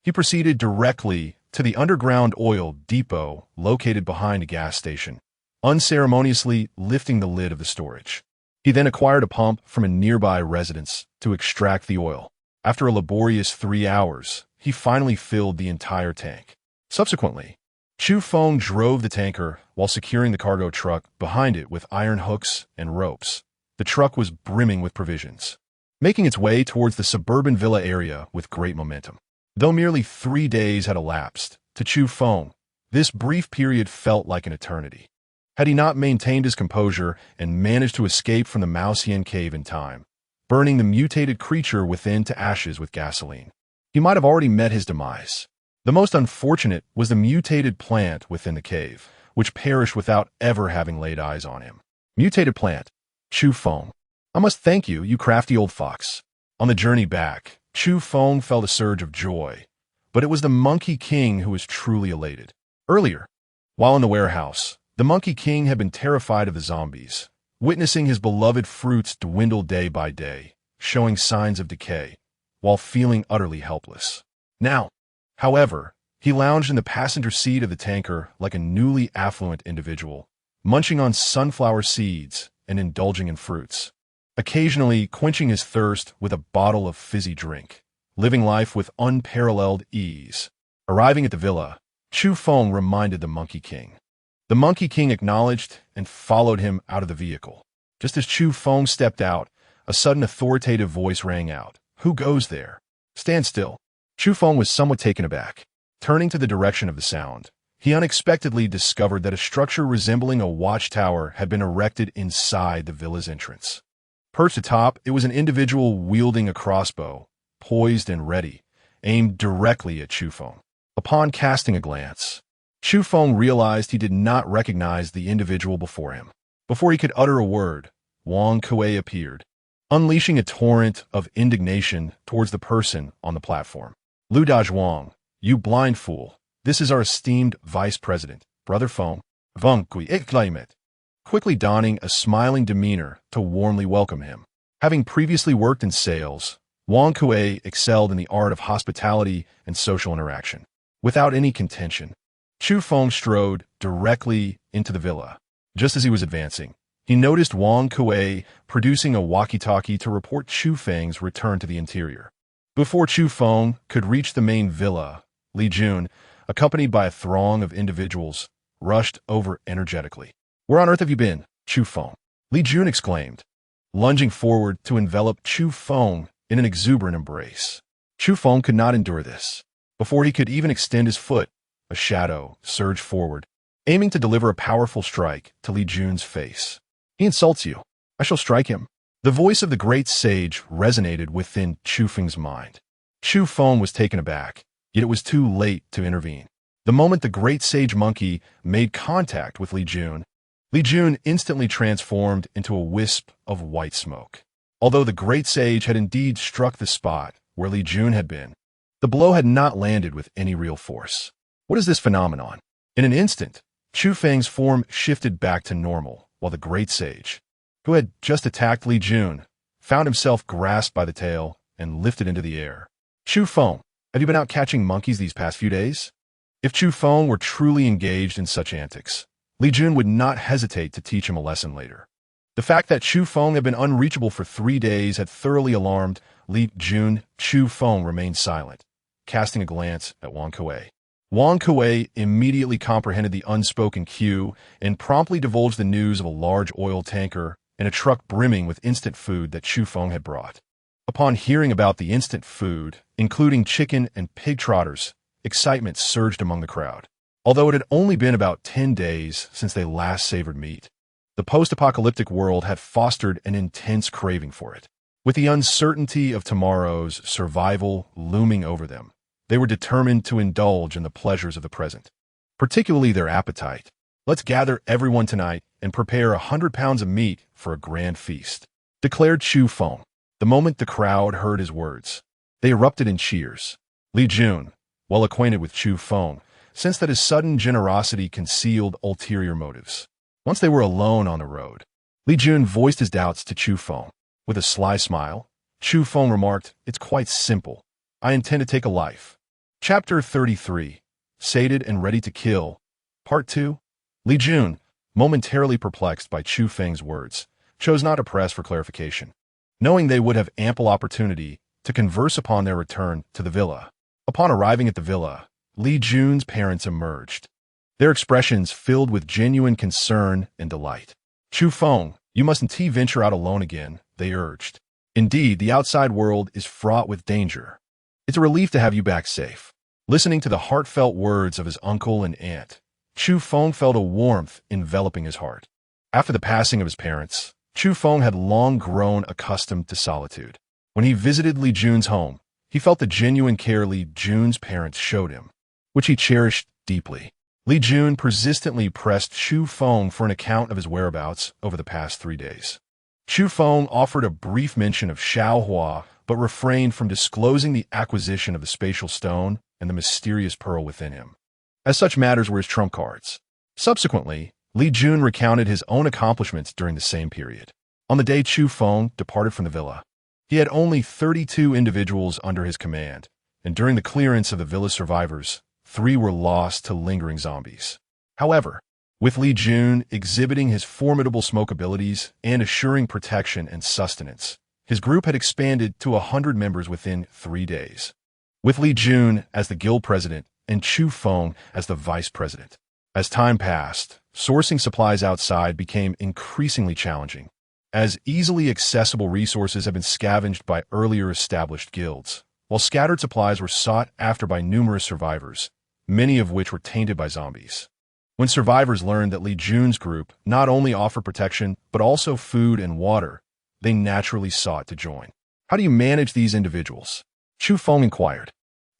S1: he proceeded directly to the underground oil depot located behind a gas station, unceremoniously lifting the lid of the storage. He then acquired a pump from a nearby residence to extract the oil. After a laborious 3 hours, he finally filled the entire tank. Subsequently, Chu Feng drove the tanker while securing the cargo truck behind it with iron hooks and ropes. The truck was brimming with provisions, making its way towards the suburban villa area with great momentum. Though merely 3 days had elapsed, to Chu Feng, This brief period felt like an eternity. Had he not maintained his composure and managed to escape from the Mousian cave in time, burning the mutated creature within to ashes with gasoline, he might have already met his demise. The most unfortunate was the mutated plant within the cave, which perished without ever having laid eyes on him. Mutated plant. Chu Feng. I must thank you, you crafty old fox. On the journey back, Chu Feng felt a surge of joy, but it was the Monkey King who was truly elated. Earlier, while in the warehouse, the Monkey King had been terrified of the zombies, witnessing his beloved fruits dwindle day by day, showing signs of decay, while feeling utterly helpless. Now, however, he lounged in the passenger seat of the tanker like a newly affluent individual, munching on sunflower seeds and indulging in fruits, occasionally quenching his thirst with a bottle of fizzy drink, living life with unparalleled ease. Arriving at the villa, Chu Feng reminded the Monkey King. The Monkey King acknowledged and followed him out of the vehicle. Just as Chu Feng stepped out, a sudden authoritative voice rang out. Who goes there? Stand still. Chu Feng was somewhat taken aback. Turning to the direction of the sound, he unexpectedly discovered that a structure resembling a watchtower had been erected inside the villa's entrance. Perched atop, it was an individual wielding a crossbow, poised and ready, aimed directly at Chu Feng. Upon casting a glance, Chu Feng realized he did not recognize the individual before him. Before he could utter a word, Wang Kuei appeared, unleashing a torrent of indignation towards the person on the platform. Lu Dazhuang, you blind fool, this is our esteemed vice president, Brother Feng. Wang Kuei exclaimed, quickly donning a smiling demeanor to warmly welcome him. Having previously worked in sales, Wang Kuei excelled in the art of hospitality and social interaction. Without any contention, Chu Feng strode directly into the villa. Just as he was advancing, he noticed Wang Kuei producing a walkie-talkie to report Chu Feng's return to the interior. Before Chu Feng could reach the main villa, Li Jun, accompanied by a throng of individuals, rushed over energetically. Where on earth have you been, Chu Feng? Li Jun exclaimed, lunging forward to envelop Chu Feng in an exuberant embrace. Chu Feng could not endure this. Before he could even extend his foot, a shadow surged forward, aiming to deliver a powerful strike to Li Jun's face. He insults you. I shall strike him. The voice of the great sage resonated within Chu Feng's mind. Chu Feng was taken aback, yet it was too late to intervene. The moment the great sage monkey made contact with Li Jun instantly transformed into a wisp of white smoke. Although the great sage had indeed struck the spot where Li Jun had been, the blow had not landed with any real force. What is this phenomenon? In an instant, Chu Feng's form shifted back to normal, while the great sage, who had just attacked Li Jun, found himself grasped by the tail and lifted into the air. Chu Feng, have you been out catching monkeys these past few days? If Chu Feng were truly engaged in such antics, Li Jun would not hesitate to teach him a lesson later. The fact that Chu Feng had been unreachable for 3 days had thoroughly alarmed Li Jun. Chu Feng remained silent, casting a glance at Wang Kuei. Wang Kuei immediately comprehended the unspoken cue and promptly divulged the news of a large oil tanker and a truck brimming with instant food that Chu Feng had brought. Upon hearing about the instant food, including chicken and pig trotters, excitement surged among the crowd. Although it had only been about 10 days since they last savored meat, the post-apocalyptic world had fostered an intense craving for it. With the uncertainty of tomorrow's survival looming over them, they were determined to indulge in the pleasures of the present, particularly their appetite. Let's gather everyone tonight and prepare 100 pounds of meat for a grand feast, declared Chu Feng. The moment the crowd heard his words, they erupted in cheers. Li Jun, well acquainted with Chu Feng, sensed that his sudden generosity concealed ulterior motives. Once they were alone on the road, Li Jun voiced his doubts to Chu Feng. With a sly smile, Chu Feng remarked, "It's quite simple. I intend to take a life." Chapter 33, Sated and Ready to Kill, Part 2. Li Jun, momentarily perplexed by Chu Feng's words, chose not to press for clarification, knowing they would have ample opportunity to converse upon their return to the villa. Upon arriving at the villa, Li Jun's parents emerged, their expressions filled with genuine concern and delight. "Chu Feng, you mustn't venture out alone again," they urged. "Indeed, the outside world is fraught with danger. It's a relief to have you back safe." Listening to the heartfelt words of his uncle and aunt, Chu Feng felt a warmth enveloping his heart. After the passing of his parents, Chu Feng had long grown accustomed to solitude. When he visited Li Jun's home, he felt the genuine care Li Jun's parents showed him, which he cherished deeply. Li Jun persistently pressed Chu Feng for an account of his whereabouts over the past 3 days. Chu Feng offered a brief mention of Xiaohua, but refrained from disclosing the acquisition of the spatial stone and the mysterious pearl within him, as such matters were his trump cards. Subsequently, Li Jun recounted his own accomplishments during the same period. On the day Chu Feng departed from the villa, he had only 32 individuals under his command, and during the clearance of the villa's survivors, 3 were lost to lingering zombies. However, with Li Jun exhibiting his formidable smoke abilities and assuring protection and sustenance, his group had expanded to 100 members within 3 days. With Li Jun as the guild president and Chu Feng as the vice president. As time passed, sourcing supplies outside became increasingly challenging, as easily accessible resources have been scavenged by earlier established guilds, while scattered supplies were sought after by numerous survivors, many of which were tainted by zombies. When survivors learned that Li Jun's group not only offered protection but also food and water, they naturally sought to join. How do you manage these individuals? Chu Feng inquired.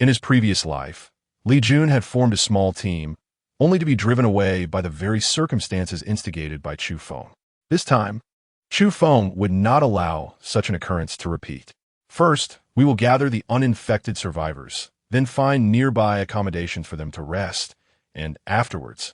S1: In his previous life, Li Jun had formed a small team, only to be driven away by the very circumstances instigated by Chu Feng. This time, Chu Feng would not allow such an occurrence to repeat. First, we will gather the uninfected survivors, then find nearby accommodations for them to rest, and afterwards,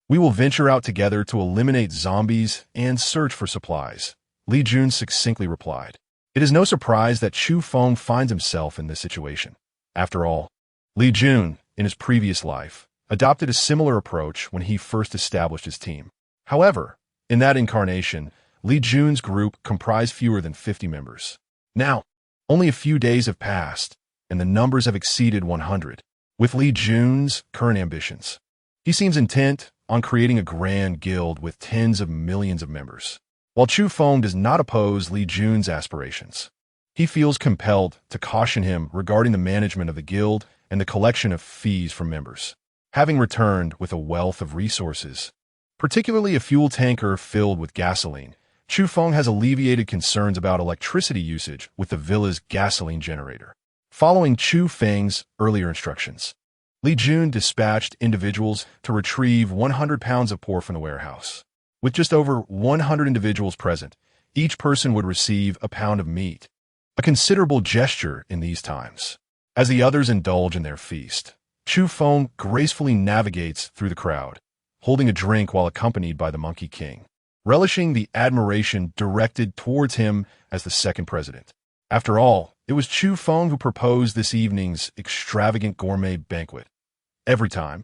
S1: we will venture out together to eliminate zombies and search for supplies, Li Jun succinctly replied. It is no surprise that Chu Feng finds himself in this situation. After all, Li Jun, in his previous life, adopted a similar approach when he first established his team. However, in that incarnation, Li Jun's group comprised fewer than 50 members. Now, only a few days have passed, and the numbers have exceeded 100. With Li Jun's current ambitions, he seems intent on creating a grand guild with tens of millions of members. While Chu Feng does not oppose Li Jun's aspirations, he feels compelled to caution him regarding the management of the guild and the collection of fees from members. Having returned with a wealth of resources, particularly a fuel tanker filled with gasoline, Chu Feng has alleviated concerns about electricity usage with the villa's gasoline generator. Following Chu Feng's earlier instructions, Li Jun dispatched individuals to retrieve 100 pounds of pork from the warehouse. With just over 100 individuals present, each person would receive a pound of meat, a considerable gesture in these times. As the others indulge in their feast, Chu Feng gracefully navigates through the crowd, holding a drink while accompanied by the Monkey King, relishing the admiration directed towards him as the second president. After all, it was Chu Feng who proposed this evening's extravagant gourmet banquet. Every time,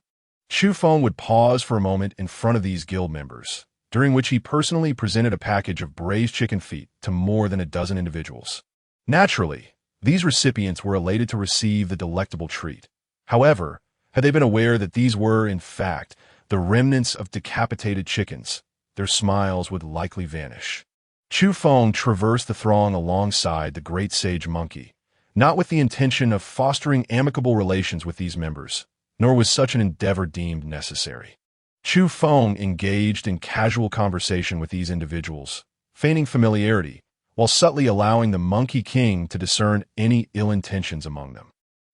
S1: Chu Feng would pause for a moment in front of these guild members, during which he personally presented a package of braised chicken feet to more than a dozen individuals. Naturally, these recipients were elated to receive the delectable treat. However, had they been aware that these were, in fact, the remnants of decapitated chickens, their smiles would likely vanish. Chu Feng traversed the throng alongside the great sage monkey, not with the intention of fostering amicable relations with these members, nor was such an endeavor deemed necessary. Chu Feng engaged in casual conversation with these individuals, feigning familiarity, while subtly allowing the Monkey King to discern any ill intentions among them.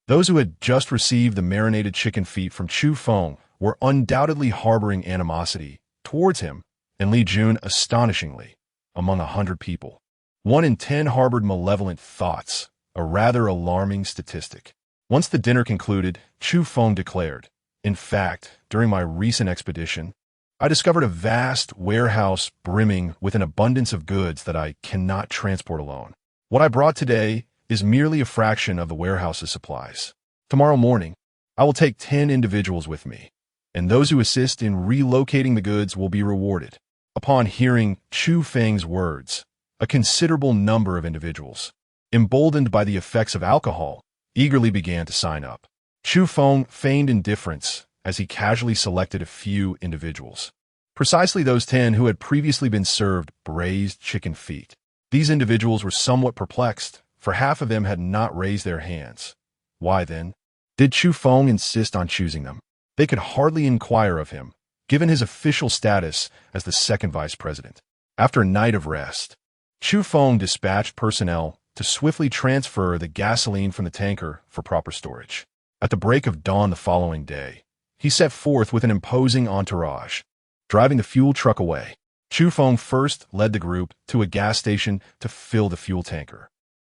S1: Those who had just received the marinated chicken feet from Chu Feng were undoubtedly harboring animosity towards him, and Li Jun astonishingly, among 100 people. 1 in 10 harbored malevolent thoughts, a rather alarming statistic. Once the dinner concluded, Chu Feng declared, "In fact, during my recent expedition, I discovered a vast warehouse brimming with an abundance of goods that I cannot transport alone. What I brought today is merely a fraction of the warehouse's supplies. Tomorrow morning, I will take 10 individuals with me, and those who assist in relocating the goods will be rewarded." Upon hearing Chu Feng's words, a considerable number of individuals, emboldened by the effects of alcohol, eagerly began to sign up. Chu Feng feigned indifference as he casually selected a few individuals, precisely those 10 who had previously been served braised chicken feet. These individuals were somewhat perplexed, for half of them had not raised their hands. Why then? Did Chu Feng insist on choosing them? They could hardly inquire of him, given his official status as the second vice president. After a night of rest, Chu Feng dispatched personnel to swiftly transfer the gasoline from the tanker for proper storage. At the break of dawn the following day, he set forth with an imposing entourage, driving the fuel truck away. Chu Feng first led the group to a gas station to fill the fuel tanker,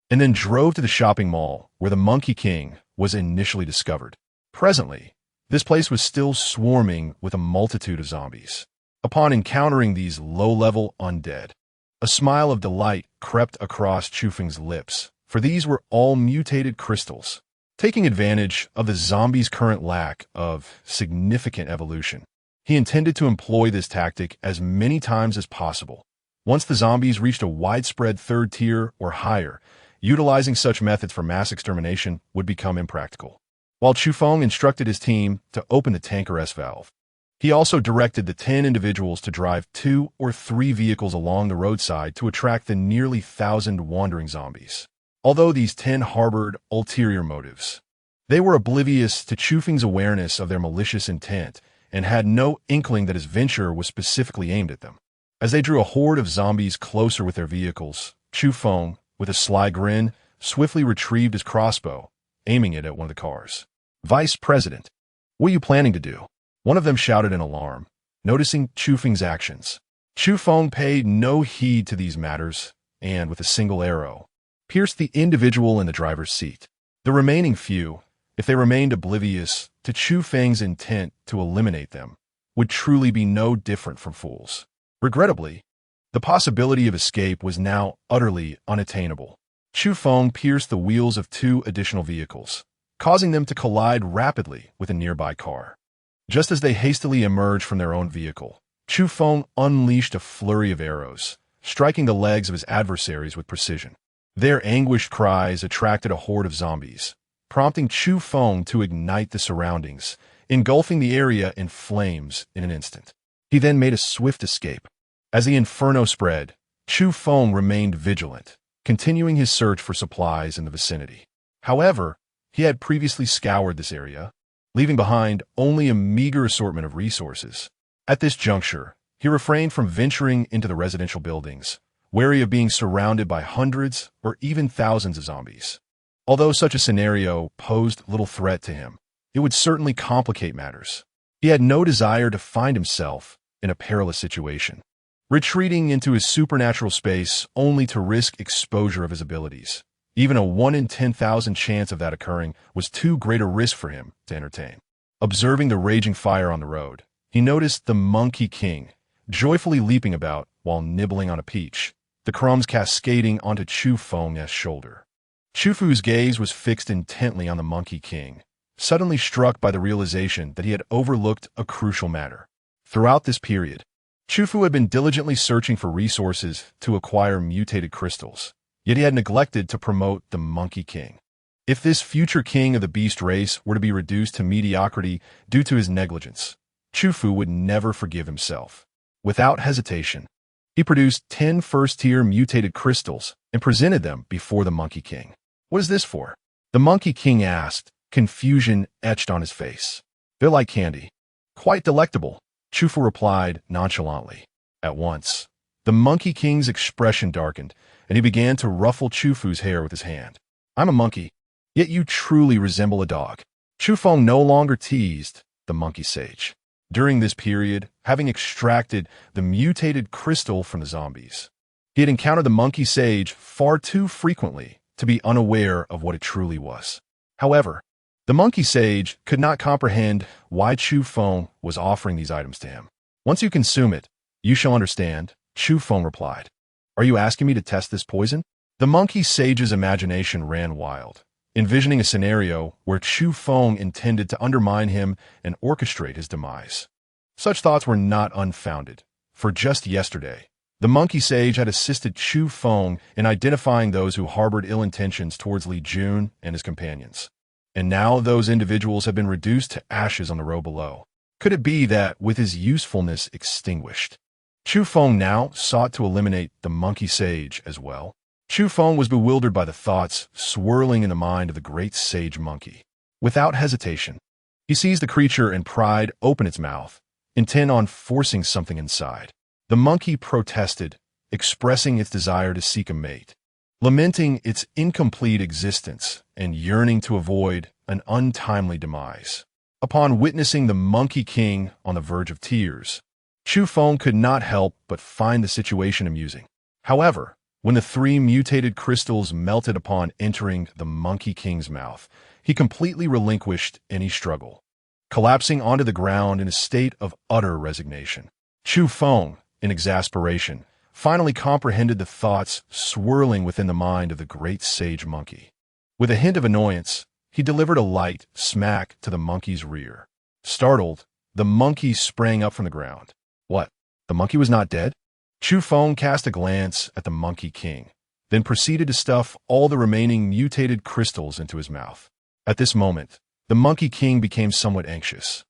S1: and then drove to the shopping mall where the Monkey King was initially discovered. Presently, this place was still swarming with a multitude of zombies. Upon encountering these low-level undead, a smile of delight crept across Chu Feng's lips, for these were all mutated crystals. Taking advantage of the zombies' current lack of significant evolution, he intended to employ this tactic as many times as possible. Once the zombies reached a widespread third tier or higher, utilizing such methods for mass extermination would become impractical. While Chu Feng instructed his team to open the tanker S-valve, he also directed the 10 individuals to drive 2 or 3 vehicles along the roadside to attract the nearly 1,000 wandering zombies. Although these 10 harbored ulterior motives, they were oblivious to Chu Feng's awareness of their malicious intent and had no inkling that his venture was specifically aimed at them. As they drew a horde of zombies closer with their vehicles, Chu Feng, with a sly grin, swiftly retrieved his crossbow, aiming it at one of the cars. "Vice President, what are you planning to do?" One of them shouted in alarm, noticing Chu Feng's actions. Chu Feng paid no heed to these matters and, with a single arrow, pierced the individual in the driver's seat. The remaining few, if they remained oblivious to Chu Feng's intent to eliminate them, would truly be no different from fools. Regrettably, the possibility of escape was now utterly unattainable. Chu Feng pierced the wheels of 2 additional vehicles, causing them to collide rapidly with a nearby car. Just as they hastily emerged from their own vehicle, Chu Feng unleashed a flurry of arrows, striking the legs of his adversaries with precision. Their anguished cries attracted a horde of zombies, prompting Chu Feng to ignite the surroundings, engulfing the area in flames in an instant. He then made a swift escape. As the inferno spread, Chu Feng remained vigilant, continuing his search for supplies in the vicinity. However, he had previously scoured this area, leaving behind only a meager assortment of resources. At this juncture, he refrained from venturing into the residential buildings, wary of being surrounded by hundreds or even thousands of zombies. Although such a scenario posed little threat to him, it would certainly complicate matters. He had no desire to find himself in a perilous situation, retreating into his supernatural space only to risk exposure of his abilities. Even a 1 in 10,000 chance of that occurring was too great a risk for him to entertain. Observing the raging fire on the road, he noticed the Monkey King joyfully leaping about while nibbling on a peach, the crumbs cascading onto Chu Feng's shoulder. Chu Fu's gaze was fixed intently on the Monkey King, suddenly struck by the realization that he had overlooked a crucial matter. Throughout this period, Chu Fu had been diligently searching for resources to acquire mutated crystals, yet he had neglected to promote the Monkey King. If this future king of the beast race were to be reduced to mediocrity due to his negligence, Chu Fu would never forgive himself. Without hesitation, he produced 10 first-tier mutated crystals and presented them before the Monkey King. "What is this for?" the Monkey King asked, confusion etched on his face. "They're like candy." "Quite delectable," Chu Fu replied nonchalantly. At once, the Monkey King's expression darkened, and he began to ruffle Chu Fu's hair with his hand. "I'm a monkey, yet you truly resemble a dog." Chu Feng no longer teased the monkey sage. During this period, having extracted the mutated crystal from the zombies, he had encountered the monkey sage far too frequently to be unaware of what it truly was. However, the monkey sage could not comprehend why Chu Feng was offering these items to him. "Once you consume it, you shall understand," Chu Feng replied. "Are you asking me to test this poison?" The monkey sage's imagination ran wild, envisioning a scenario where Chu Feng intended to undermine him and orchestrate his demise. Such thoughts were not unfounded, for just yesterday, the monkey sage had assisted Chu Feng in identifying those who harbored ill intentions towards Li Jun and his companions. And now those individuals have been reduced to ashes on the road below. Could it be that, with his usefulness extinguished, Chu Feng now sought to eliminate the monkey sage as well? Chu Feng was bewildered by the thoughts swirling in the mind of the great sage monkey. Without hesitation, he sees the creature and pried open its mouth, intent on forcing something inside. The monkey protested, expressing its desire to seek a mate, lamenting its incomplete existence and yearning to avoid an untimely demise. Upon witnessing the Monkey King on the verge of tears, Chu Feng could not help but find the situation amusing. However, when the three mutated crystals melted upon entering the Monkey King's mouth, he completely relinquished any struggle, collapsing onto the ground in a state of utter resignation. Chu Feng, in exasperation, finally comprehended the thoughts swirling within the mind of the great sage monkey. With a hint of annoyance, he delivered a light smack to the monkey's rear. Startled, the monkey sprang up from the ground. What? The monkey was not dead? Chu Feng cast a glance at the Monkey King, then proceeded to stuff all the remaining mutated crystals into his mouth. At this moment, the Monkey King became somewhat anxious.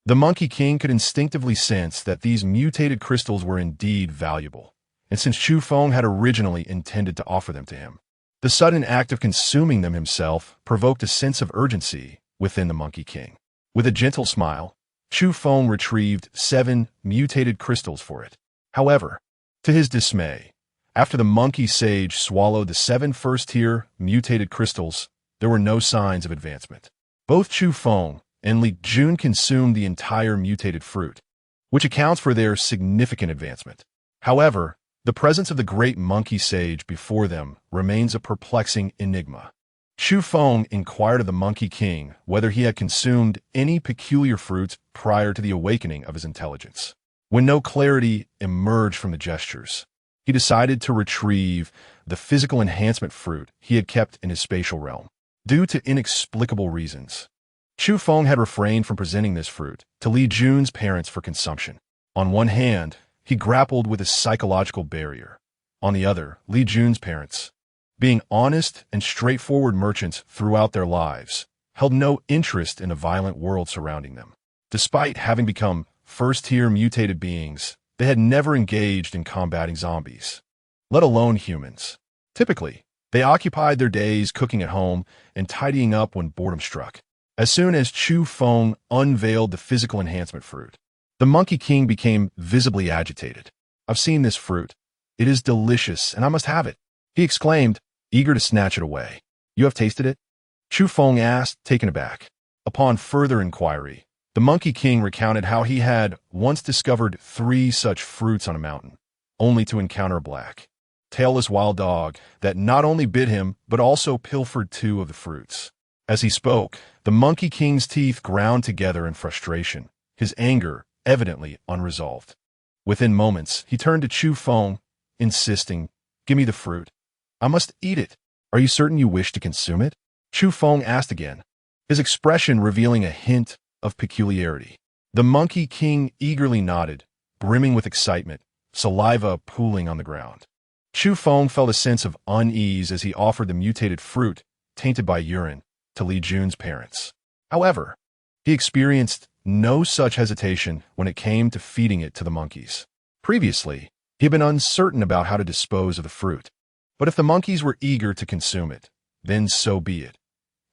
S1: The Monkey King could instinctively sense that these mutated crystals were indeed valuable, and since Chu Feng had originally intended to offer them to him, the sudden act of consuming them himself provoked a sense of urgency within the Monkey King. With a gentle smile, Chu Feng retrieved 7 mutated crystals for it. However, to his dismay, after the monkey sage swallowed the 7 first-tier mutated crystals, there were no signs of advancement. Both Chu Feng and Li Jun consumed the entire mutated fruit, which accounts for their significant advancement. However, the presence of the great monkey sage before them remains a perplexing enigma. Chu Feng inquired of the Monkey King whether he had consumed any peculiar fruits prior to the awakening of his intelligence. When no clarity emerged from the gestures, he decided to retrieve the physical enhancement fruit he had kept in his spatial realm. Due to inexplicable reasons, Chu Feng had refrained from presenting this fruit to Li Jun's parents for consumption. On one hand, he grappled with a psychological barrier. On the other, Li Jun's parents, being honest and straightforward merchants throughout their lives, held no interest in the violent world surrounding them. Despite having become first-tier mutated beings, they had never engaged in combating zombies, let alone humans. Typically, they occupied their days cooking at home and tidying up when boredom struck. As soon as Chu Feng unveiled the physical enhancement fruit, the Monkey King became visibly agitated. "I've seen this fruit. It is delicious, and I must have it," he exclaimed, eager to snatch it away. "You have tasted it?" Chu Feng asked, taken aback. Upon further inquiry, the Monkey King recounted how he had once discovered 3 such fruits on a mountain, only to encounter a black, tailless wild dog that not only bit him but also pilfered 2 of the fruits. As he spoke, the Monkey King's teeth ground together in frustration, his anger evidently unresolved. Within moments, he turned to Chu Feng, insisting, "Give me the fruit. I must eat it. Are you certain you wish to consume it?" Chu Feng asked again, his expression revealing a hint of peculiarity. The Monkey King eagerly nodded, brimming with excitement, saliva pooling on the ground. Chu Feng felt a sense of unease as he offered the mutated fruit, tainted by urine, to Li Jun's parents. However, he experienced no such hesitation when it came to feeding it to the monkeys. Previously, he had been uncertain about how to dispose of the fruit. But if the monkeys were eager to consume it, then so be it.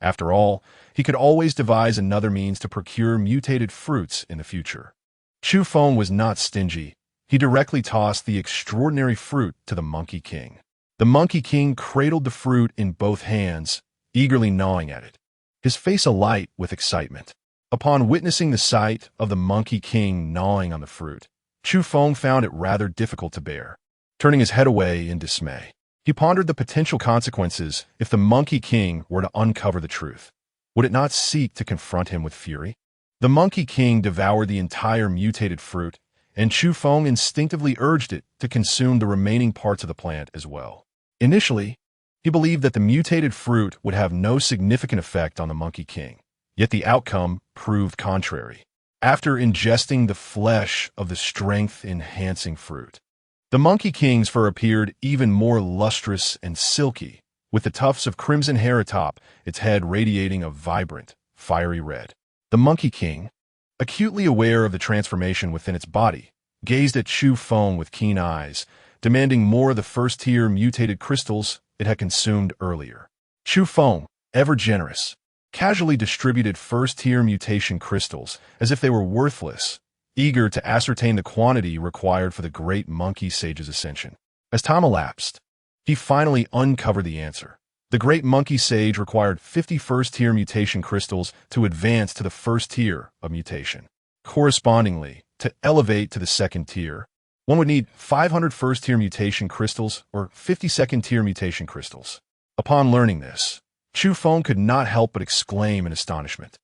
S1: After all, he could always devise another means to procure mutated fruits in the future. Chu Feng was not stingy. He directly tossed the extraordinary fruit to the Monkey King. The Monkey King cradled the fruit in both hands, eagerly gnawing at it, his face alight with excitement. Upon witnessing the sight of the Monkey King gnawing on the fruit, Chu Feng found it rather difficult to bear. Turning his head away in dismay, he pondered the potential consequences if the Monkey King were to uncover the truth. Would it not seek to confront him with fury? The Monkey King devoured the entire mutated fruit, and Chu Feng instinctively urged it to consume the remaining parts of the plant as well. Initially, he believed that the mutated fruit would have no significant effect on the Monkey King, yet the outcome proved contrary. After ingesting the flesh of the strength-enhancing fruit, the Monkey King's fur appeared even more lustrous and silky, with the tufts of crimson hair atop its head radiating a vibrant, fiery red. The Monkey King, acutely aware of the transformation within its body, gazed at Chu Feng with keen eyes, demanding more of the first-tier mutated crystals it had consumed earlier. Chu Feng, ever generous, casually distributed first-tier mutation crystals as if they were worthless, eager to ascertain the quantity required for the great monkey sage's ascension. As time elapsed, he finally uncovered the answer. The great monkey sage required 50 first-tier mutation crystals to advance to the first tier of mutation. Correspondingly, to elevate to the second tier, one would need 500 first-tier mutation crystals or 50 second-tier mutation crystals. Upon learning this, Chu Feng could not help but exclaim in astonishment.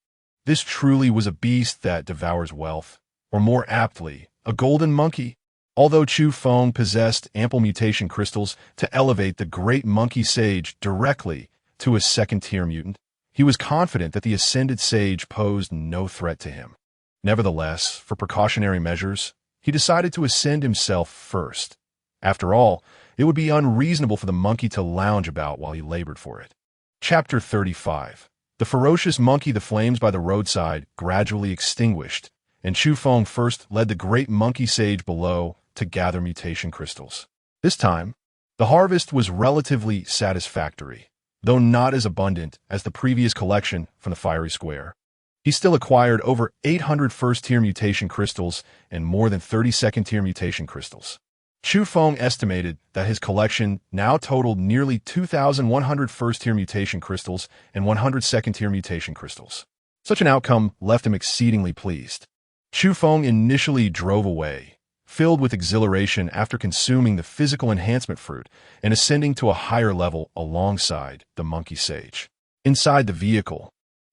S1: This truly was a beast that devours wealth, or more aptly, a golden monkey. Although Chu Feng possessed ample mutation crystals to elevate the great monkey sage directly to a second-tier mutant, he was confident that the ascended sage posed no threat to him. Nevertheless, for precautionary measures, he decided to ascend himself first. After all, it would be unreasonable for the monkey to lounge about while he labored for it. Chapter 35. The ferocious monkey. The flames by the roadside gradually extinguished, and Chu Feng first led the great monkey sage below to gather mutation crystals. This time, the harvest was relatively satisfactory, though not as abundant as the previous collection from the fiery square. He still acquired over 800 first-tier mutation crystals and more than 30 second-tier mutation crystals. Chu Feng estimated that his collection now totaled nearly 2,100 first-tier mutation crystals and 100 second-tier mutation crystals. Such an outcome left him exceedingly pleased. Chu Feng initially drove away, filled with exhilaration after consuming the physical enhancement fruit and ascending to a higher level alongside the monkey sage. Inside the vehicle,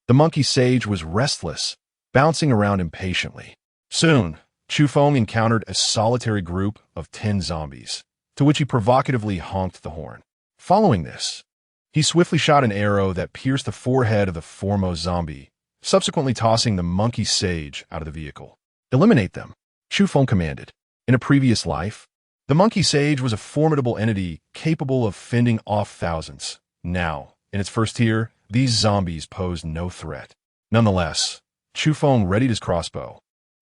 S1: the monkey sage was restless, bouncing around impatiently. Soon, Chu Feng encountered a solitary group of 10 zombies, to which he provocatively honked the horn. Following this, he swiftly shot an arrow that pierced the forehead of the foremost zombie, subsequently tossing the monkey sage out of the vehicle. "Eliminate them," Chu Feng commanded. In a previous life, the monkey sage was a formidable entity capable of fending off thousands. Now, in its first tier, these zombies posed no threat. Nonetheless, Chu Feng readied his crossbow,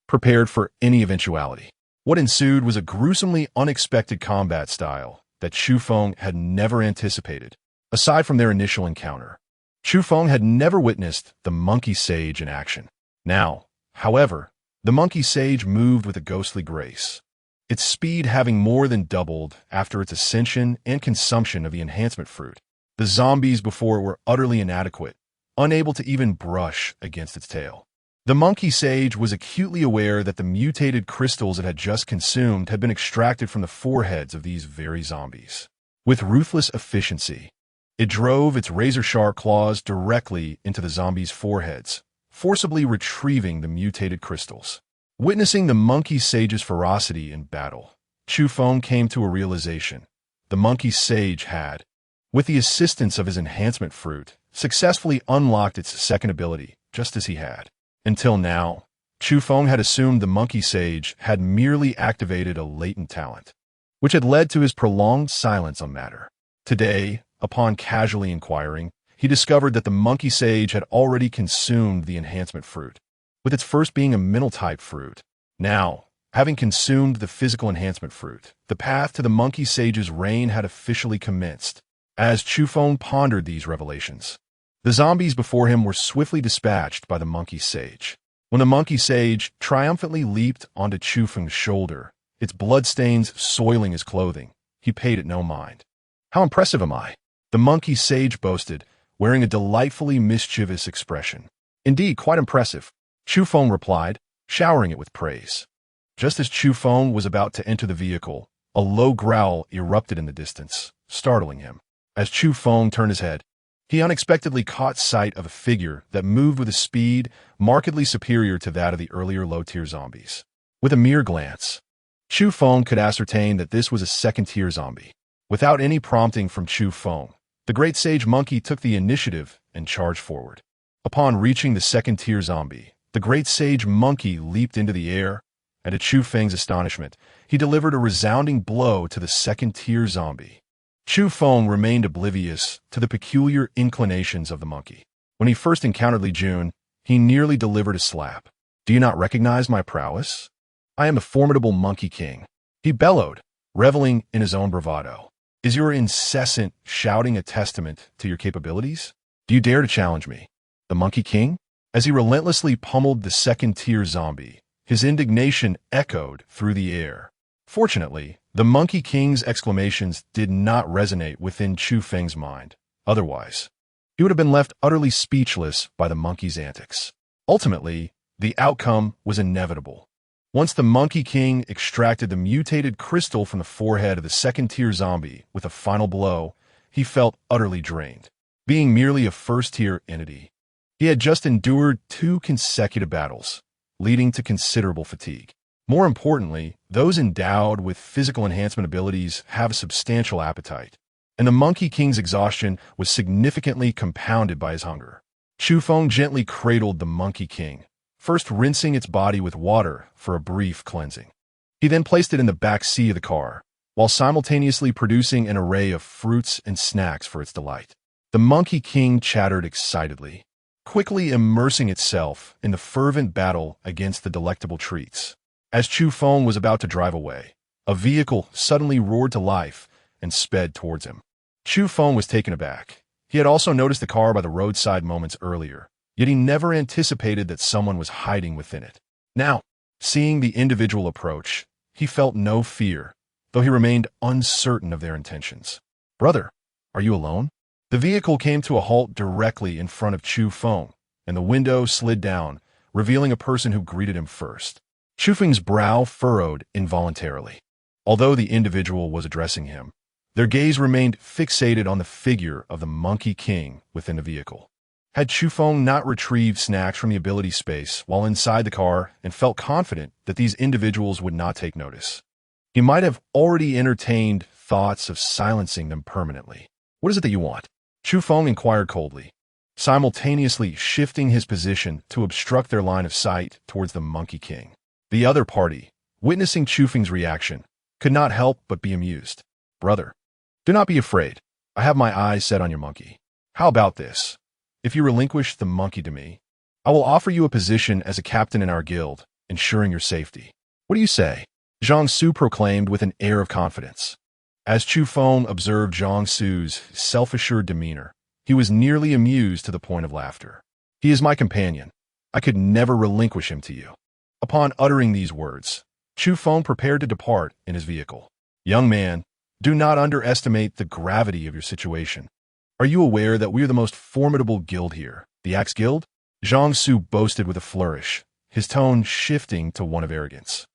S1: prepared for any eventuality. What ensued was a gruesomely unexpected combat style that Chu Feng had never anticipated. Aside from their initial encounter, Chu Feng had never witnessed the monkey sage in action. Now, however, the monkey sage moved with a ghostly grace, its speed having more than doubled after its ascension and consumption of the enhancement fruit. The zombies before it were utterly inadequate, unable to even brush against its tail. The monkey sage was acutely aware that the mutated crystals it had just consumed had been extracted from the foreheads of these very zombies. With ruthless efficiency, it drove its razor-sharp claws directly into the zombies' foreheads, forcibly retrieving the mutated crystals. Witnessing the monkey sage's ferocity in battle, Chu Feng came to a realization. The monkey sage had, with the assistance of his enhancement fruit, successfully unlocked its second ability, just as he had. Until now, Chu Feng had assumed the monkey sage had merely activated a latent talent, which had led to his prolonged silence on matter. Today, upon casually inquiring, he discovered that the monkey sage had already consumed the enhancement fruit, with its first being a mental-type fruit. Now, having consumed the physical enhancement fruit, the path to the monkey sage's reign had officially commenced. As Chu Feng pondered these revelations, the zombies before him were swiftly dispatched by the monkey sage. When the monkey sage triumphantly leaped onto Chu Feng's shoulder, its bloodstains soiling his clothing, he paid it no mind. "How impressive am I?" the monkey sage boasted, wearing a delightfully mischievous expression. "Indeed, quite impressive," Chu Feng replied, showering it with praise. Just as Chu Feng was about to enter the vehicle, a low growl erupted in the distance, startling him. As Chu Feng turned his head, he unexpectedly caught sight of a figure that moved with a speed markedly superior to that of the earlier low-tier zombies. With a mere glance, Chu Feng could ascertain that this was a second-tier zombie. Without any prompting from Chu Feng, the great sage monkey took the initiative and charged forward. Upon reaching the second-tier zombie, the great sage monkey leaped into the air, and to Chu Feng's astonishment, he delivered a resounding blow to the second-tier zombie. Chu Feng remained oblivious to the peculiar inclinations of the monkey. When he first encountered Li Jun, he nearly delivered a slap. "Do you not recognize my prowess? I am the formidable Monkey King," he bellowed, reveling in his own bravado. "Is your incessant shouting a testament to your capabilities? Do you dare to challenge me?" The Monkey King? As he relentlessly pummeled the second-tier zombie, his indignation echoed through the air. Fortunately, the Monkey King's exclamations did not resonate within Chu Feng's mind. Otherwise, he would have been left utterly speechless by the monkey's antics. Ultimately, the outcome was inevitable. Once the Monkey King extracted the mutated crystal from the forehead of the second-tier zombie with a final blow, he felt utterly drained. Being merely a first-tier entity, he had just endured 2 consecutive battles, leading to considerable fatigue. More importantly, those endowed with physical enhancement abilities have a substantial appetite, and the Monkey King's exhaustion was significantly compounded by his hunger. Chu Feng gently cradled the Monkey King, first rinsing its body with water for a brief cleansing. He then placed it in the back seat of the car, while simultaneously producing an array of fruits and snacks for its delight. The Monkey King chattered excitedly, quickly immersing itself in the fervent battle against the delectable treats. As Chu Feng was about to drive away, a vehicle suddenly roared to life and sped towards him. Chu Feng was taken aback. He had also noticed the car by the roadside moments earlier, yet he never anticipated that someone was hiding within it. Now, seeing the individual approach, he felt no fear, though he remained uncertain of their intentions. "Brother, are you alone?" The vehicle came to a halt directly in front of Chu Feng, and the window slid down, revealing a person who greeted him first. Chu Feng's brow furrowed involuntarily. Although the individual was addressing him, their gaze remained fixated on the figure of the Monkey King within the vehicle. Had Chu Feng not retrieved snacks from the ability space while inside the car and felt confident that these individuals would not take notice, he might have already entertained thoughts of silencing them permanently. "What is it that you want?" Chu Feng inquired coldly, simultaneously shifting his position to obstruct their line of sight towards the Monkey King. The other party, witnessing Chu Feng's reaction, could not help but be amused. "Brother, do not be afraid. I have my eyes set on your monkey. How about this? If you relinquish the monkey to me, I will offer you a position as a captain in our guild, ensuring your safety. What do you say?" Zhang Su proclaimed with an air of confidence. As Chu Feng observed Zhang Su's self-assured demeanor, he was nearly amused to the point of laughter. "He is my companion. I could never relinquish him to you." Upon uttering these words, Chu Feng prepared to depart in his vehicle. "Young man, do not underestimate the gravity of your situation. Are you aware that we are the most formidable guild here, the Axe Guild?" Zhang Su boasted with a flourish, his tone shifting to one of arrogance.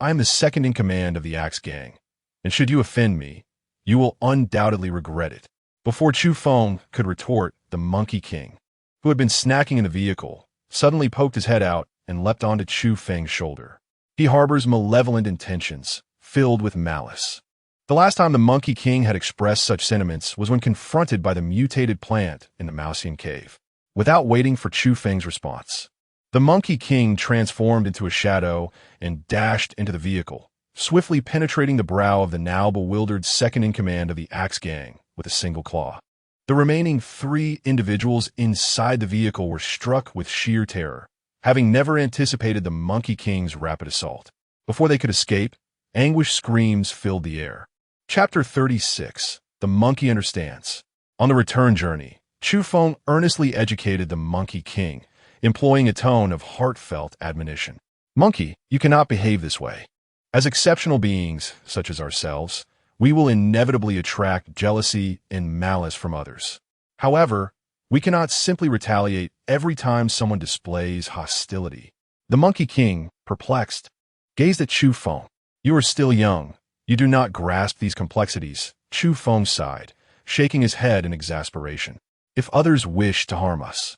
S1: "I am the second in command of the Axe Gang, and should you offend me, you will undoubtedly regret it." Before Chu Feng could retort, the Monkey King, who had been snacking in the vehicle, suddenly poked his head out and leapt onto Chu Feng's shoulder. He harbors malevolent intentions, filled with malice. The last time the Monkey King had expressed such sentiments was when confronted by the mutated plant in the Mausian cave. Without waiting for Chu Feng's response, the Monkey King transformed into a shadow and dashed into the vehicle, swiftly penetrating the brow of the now bewildered second-in-command of the Axe Gang with a single claw. The remaining 3 individuals inside the vehicle were struck with sheer terror, having never anticipated the Monkey King's rapid assault. Before they could escape, anguished screams filled the air. Chapter 36. The Monkey Understands. On the return journey, Chu Feng earnestly educated the Monkey King, employing a tone of heartfelt admonition. "Monkey, you cannot behave this way. As exceptional beings, such as ourselves, we will inevitably attract jealousy and malice from others. However, we cannot simply retaliate every time someone displays hostility." The Monkey King, perplexed, gazed at Chu Feng. "You are still young. You do not grasp these complexities," Chu Feng sighed, shaking his head in exasperation. "If others wish to harm us,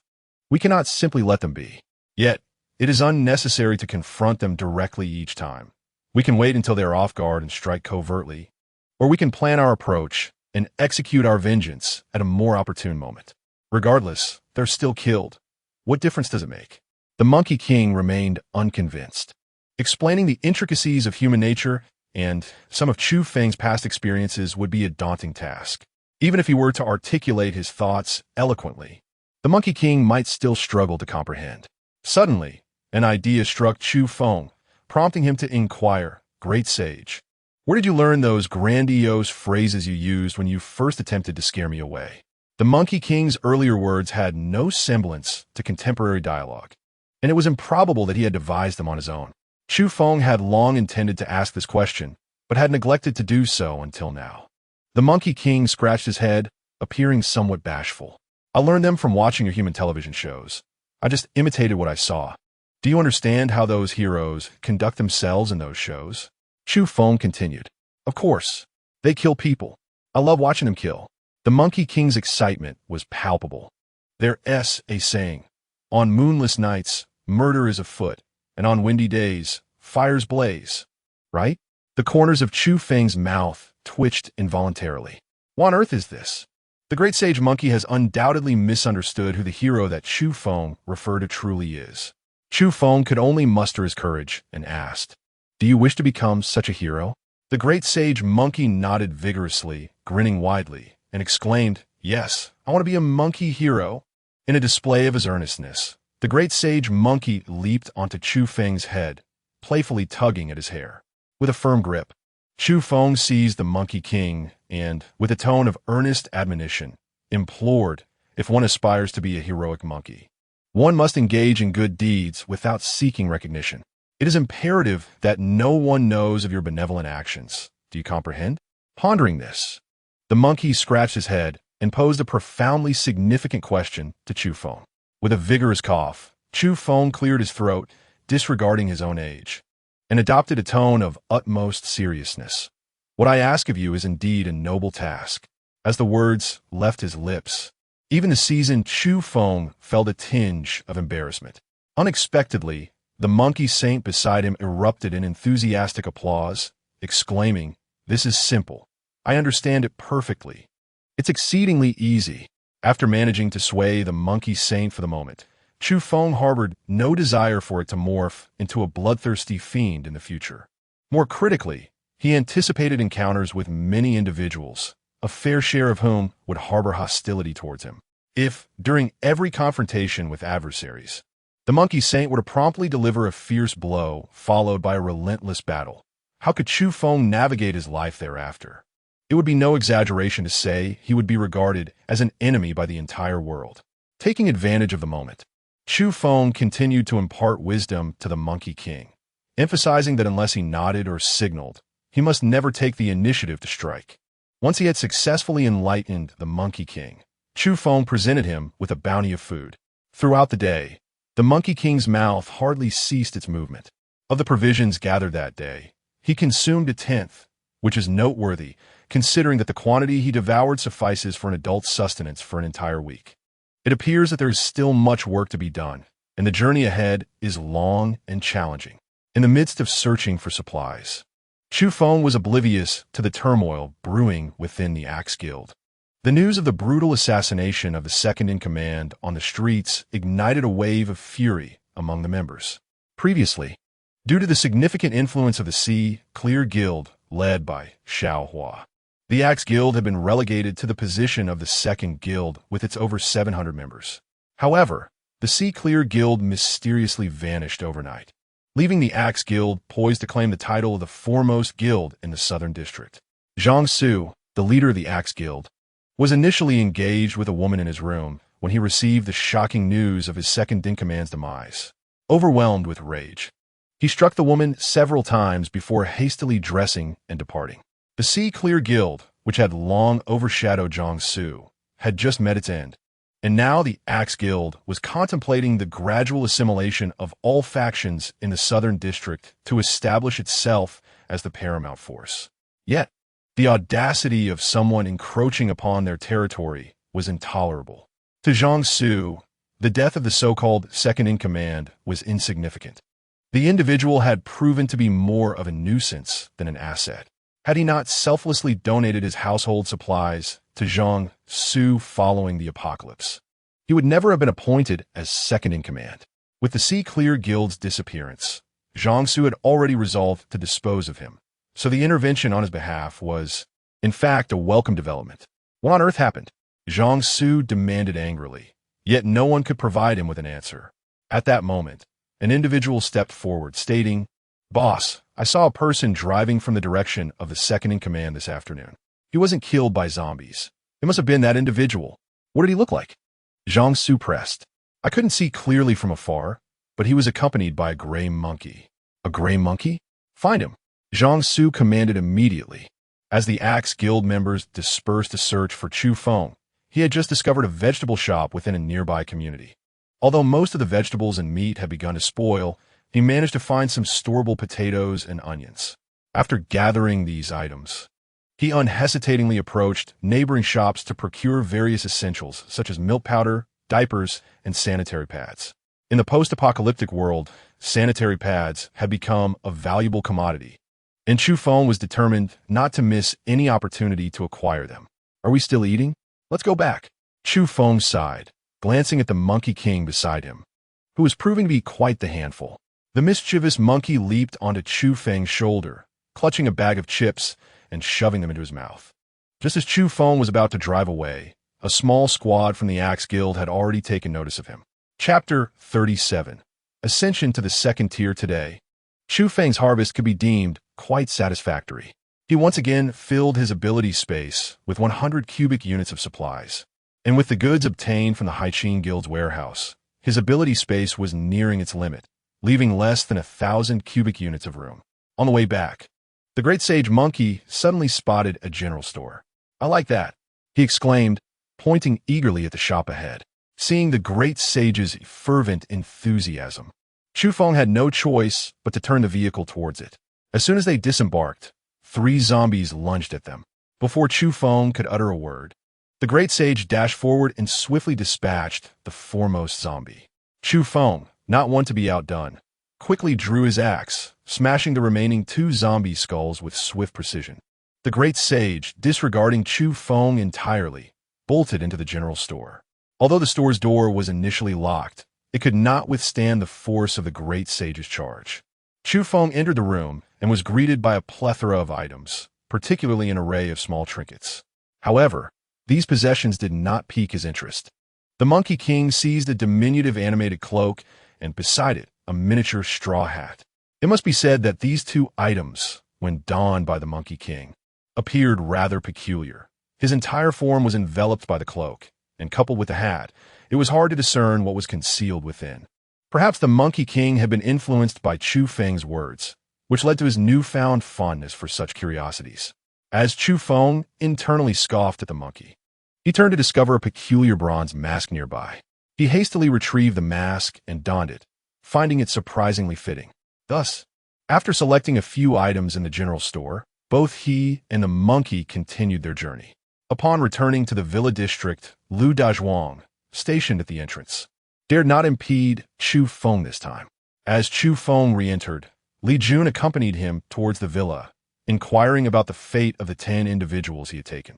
S1: we cannot simply let them be. Yet, it is unnecessary to confront them directly each time. We can wait until they are off guard and strike covertly, or we can plan our approach and execute our vengeance at a more opportune moment. Regardless, they're still killed. What difference does it make?" The Monkey King remained unconvinced. Explaining the intricacies of human nature and some of Chu Feng's past experiences would be a daunting task. Even if he were to articulate his thoughts eloquently, the Monkey King might still struggle to comprehend. Suddenly, an idea struck Chu Feng, prompting him to inquire, "Great sage, where did you learn those grandiose phrases you used when you first attempted to scare me away?" The The Monkey King's earlier words had no semblance to contemporary dialogue, and it was improbable that he had devised them on his own. Chu Feng had long intended to ask this question, but had neglected to do so until now. The Monkey King scratched his head, appearing somewhat bashful. I learned them from watching your human television shows. I just imitated what I saw. Do you understand how those heroes conduct themselves in those shows? Chu Feng continued. Of course. They kill people. I love watching them kill. The Monkey King's excitement was palpable. There's a saying. On moonless nights, murder is afoot, and on windy days, fires blaze. Right? The corners of Chu Feng's mouth twitched involuntarily. What on earth is this? The great sage monkey has undoubtedly misunderstood who the hero that Chu Feng referred to truly is. Chu Feng could only muster his courage and asked, Do you wish to become such a hero? The great sage monkey nodded vigorously, grinning widely, and exclaimed, Yes, I want to be a monkey hero. In a display of his earnestness, the great sage monkey leaped onto Chu Feng's head, playfully tugging at his hair. With a firm grip, Chu Feng seized the Monkey King and, with a tone of earnest admonition, implored, if one aspires to be a heroic monkey, one must engage in good deeds without seeking recognition. It is imperative that no one knows of your benevolent actions. Do you comprehend? Pondering this, the monkey scratched his head and posed a profoundly significant question to Chu Feng. With a vigorous cough, Chu Feng cleared his throat, disregarding his own age, and adopted a tone of utmost seriousness. What I ask of you is indeed a noble task. As the words left his lips, even the seasoned Chu Feng felt a tinge of embarrassment. Unexpectedly, the monkey saint beside him erupted in enthusiastic applause, exclaiming, This is simple. I understand it perfectly. It's exceedingly easy. After managing to sway the monkey saint for the moment, Chu Feng harbored no desire for it to morph into a bloodthirsty fiend in the future. More critically, he anticipated encounters with many individuals, a fair share of whom would harbor hostility towards him. If, during every confrontation with adversaries, the monkey saint were to promptly deliver a fierce blow followed by a relentless battle, how could Chu Feng navigate his life thereafter? It would be no exaggeration to say he would be regarded as an enemy by the entire world. Taking advantage of the moment, Chu Feng continued to impart wisdom to the Monkey King, emphasizing that unless he nodded or signaled, he must never take the initiative to strike. Once he had successfully enlightened the Monkey King, Chu Feng presented him with a bounty of food. Throughout the day, the Monkey King's mouth hardly ceased its movement. Of the provisions gathered that day, he consumed a tenth, which is noteworthy, considering that the quantity he devoured suffices for an adult's sustenance for an entire week. It appears that there is still much work to be done, and the journey ahead is long and challenging. In the midst of searching for supplies, Chu Feng was oblivious to the turmoil brewing within the Axe Guild. The news of the brutal assassination of the second-in-command on the streets ignited a wave of fury among the members. Previously, due to the significant influence of the Sea Clear Guild led by Xiaohua, the Axe Guild had been relegated to the position of the second guild with its over 700 members. However, the Sea Clear Guild mysteriously vanished overnight, leaving the Axe Guild poised to claim the title of the foremost guild in the Southern District. Zhang Su, the leader of the Axe Guild, was initially engaged with a woman in his room when he received the shocking news of his second-in-command's demise. Overwhelmed with rage, he struck the woman several times before hastily dressing and departing. The Sea Clear Guild, which had long overshadowed Jiangsu, had just met its end, and now the Axe Guild was contemplating the gradual assimilation of all factions in the Southern District to establish itself as the paramount force. Yet, the audacity of someone encroaching upon their territory was intolerable. To Jiangsu, the death of the so-called second-in-command was insignificant. The individual had proven to be more of a nuisance than an asset. Had he not selflessly donated his household supplies to Zhang Su following the apocalypse, he would never have been appointed as second-in-command. With the Sea Clear Guild's disappearance, Zhang Su had already resolved to dispose of him, so the intervention on his behalf was, in fact, a welcome development. What on earth happened? Zhang Su demanded angrily, yet no one could provide him with an answer. At that moment, an individual stepped forward, stating, Boss, I saw a person driving from the direction of the second-in-command this afternoon. He wasn't killed by zombies. It must have been that individual. What did he look like? Zhang Su pressed. I couldn't see clearly from afar, but he was accompanied by a gray monkey. A gray monkey? Find him. Zhang Su commanded immediately. As the Axe Guild members dispersed to search for Chu Feng, he had just discovered a vegetable shop within a nearby community. Although most of the vegetables and meat had begun to spoil, he managed to find some storable potatoes and onions. After gathering these items, he unhesitatingly approached neighboring shops to procure various essentials such as milk powder, diapers, and sanitary pads. In the post-apocalyptic world, sanitary pads had become a valuable commodity, and Chu Feng was determined not to miss any opportunity to acquire them. Are we still eating? Let's go back. Chu Feng sighed, glancing at the Monkey King beside him, who was proving to be quite the handful. The mischievous monkey leaped onto Chu Feng's shoulder, clutching a bag of chips and shoving them into his mouth. Just as Chu Feng was about to drive away, a small squad from the Axe Guild had already taken notice of him. Chapter 37. Ascension to the second tier today. Chu Feng's harvest could be deemed quite satisfactory. He once again filled his ability space with 100 cubic units of supplies. And with the goods obtained from the HEIST Guild's warehouse, his ability space was nearing its limit, leaving less than 1,000 cubic units of room. On the way back, the Great Sage Monkey suddenly spotted a general store. I like that, he exclaimed, pointing eagerly at the shop ahead. Seeing the Great Sage's fervent enthusiasm, Chu Feng had no choice but to turn the vehicle towards it. As soon as they disembarked, 3 zombies lunged at them. Before Chu Feng could utter a word, the Great Sage dashed forward and swiftly dispatched the foremost zombie. Chu Feng, not one to be outdone, quickly drew his axe, smashing the remaining 2 zombie skulls with swift precision. The Great Sage, disregarding Chu Feng entirely, bolted into the general store. Although the store's door was initially locked, it could not withstand the force of the Great Sage's charge. Chu Feng entered the room and was greeted by a plethora of items, particularly an array of small trinkets. However, these possessions did not pique his interest. The Monkey King seized a diminutive animated cloak and beside it, a miniature straw hat. It must be said that these 2 items, when donned by the Monkey King, appeared rather peculiar. His entire form was enveloped by the cloak, and coupled with the hat, it was hard to discern what was concealed within. Perhaps the Monkey King had been influenced by Chu Feng's words, which led to his newfound fondness for such curiosities. As Chu Feng internally scoffed at the monkey, he turned to discover a peculiar bronze mask nearby. He hastily retrieved the mask and donned it, finding it surprisingly fitting. Thus, after selecting a few items in the general store, both he and the monkey continued their journey. Upon returning to the villa district, Lu Dazhuang, stationed at the entrance, dared not impede Chu Feng this time. As Chu Feng re-entered, Li Jun accompanied him towards the villa, inquiring about the fate of the 10 individuals he had taken.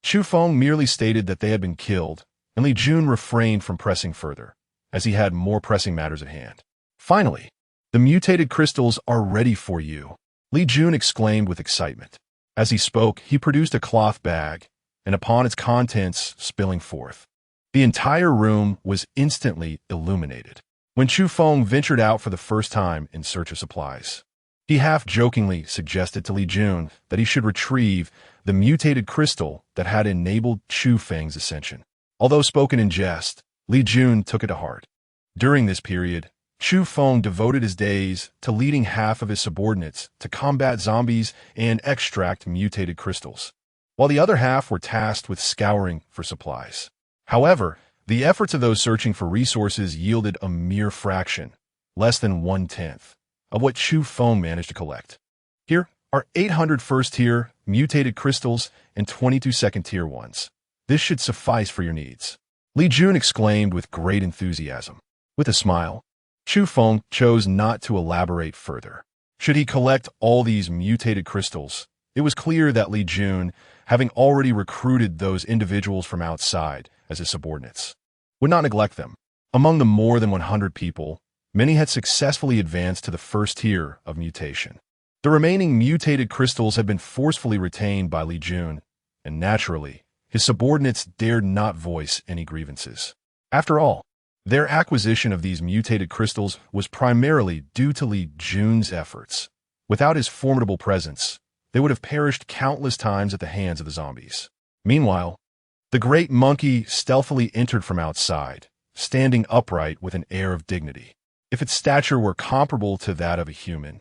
S1: Chu Feng merely stated that they had been killed, and Li Jun refrained from pressing further, as he had more pressing matters at hand. Finally, the mutated crystals are ready for you, Li Jun exclaimed with excitement. As he spoke, he produced a cloth bag, and upon its contents spilling forth, the entire room was instantly illuminated. When Chu Feng ventured out for the first time in search of supplies, he half-jokingly suggested to Li Jun that he should retrieve the mutated crystal that had enabled Chu Feng's ascension. Although spoken in jest, Li Jun took it to heart. During this period, Chu Feng devoted his days to leading half of his subordinates to combat zombies and extract mutated crystals, while the other half were tasked with scouring for supplies. However, the efforts of those searching for resources yielded a mere fraction, less than 1/10, of what Chu Feng managed to collect. Here are 800 first-tier mutated crystals and 22 second-tier ones. This should suffice for your needs, Li Jun exclaimed with great enthusiasm. With a smile, Chu Feng chose not to elaborate further. Should he collect all these mutated crystals, it was clear that Li Jun, having already recruited those individuals from outside as his subordinates, would not neglect them. Among the more than 100 people, many had successfully advanced to the first tier of mutation. The remaining mutated crystals had been forcefully retained by Li Jun, and naturally, his subordinates dared not voice any grievances. After all, their acquisition of these mutated crystals was primarily due to Li Jun's efforts. Without his formidable presence, they would have perished countless times at the hands of the zombies. Meanwhile, The great monkey stealthily entered from outside, standing upright with an air of dignity. If its stature were comparable to that of a human,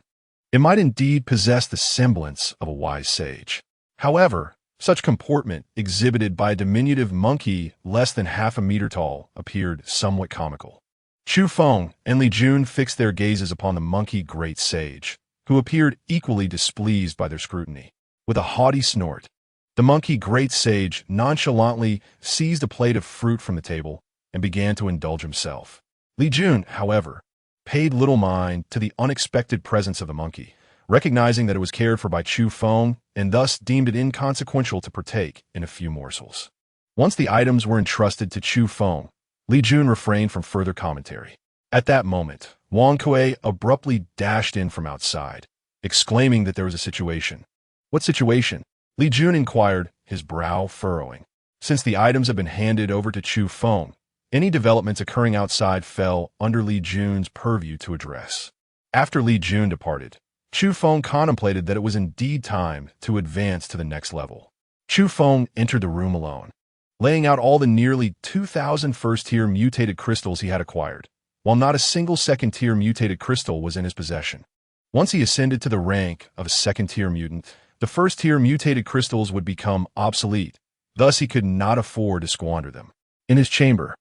S1: it might indeed possess the semblance of a wise sage. However, such comportment exhibited by a diminutive monkey less than half a meter tall appeared somewhat comical. Chu Feng and Li Jun fixed their gazes upon the monkey great sage, who appeared equally displeased by their scrutiny. With a haughty snort, the monkey great sage nonchalantly seized a plate of fruit from the table and began to indulge himself. Li Jun, however, paid little mind to the unexpected presence of the monkey, recognizing that it was cared for by Chu Feng and thus deemed it inconsequential to partake in a few morsels. Once the items were entrusted to Chu Feng, Li Jun refrained from further commentary. At that moment, Wang Kuei abruptly dashed in from outside, exclaiming that there was a situation. What situation? Li Jun inquired, his brow furrowing. Since the items had been handed over to Chu Feng, any developments occurring outside fell under Li Jun's purview to address. After Li Jun departed, Chu Feng contemplated that it was indeed time to advance to the next level. Chu Feng entered the room alone, laying out all the nearly 2,000 first-tier mutated crystals he had acquired, while not a single second-tier mutated crystal was in his possession. Once he ascended to the rank of a second-tier mutant, the first-tier mutated crystals would become obsolete, thus he could not afford to squander them. In his chamber,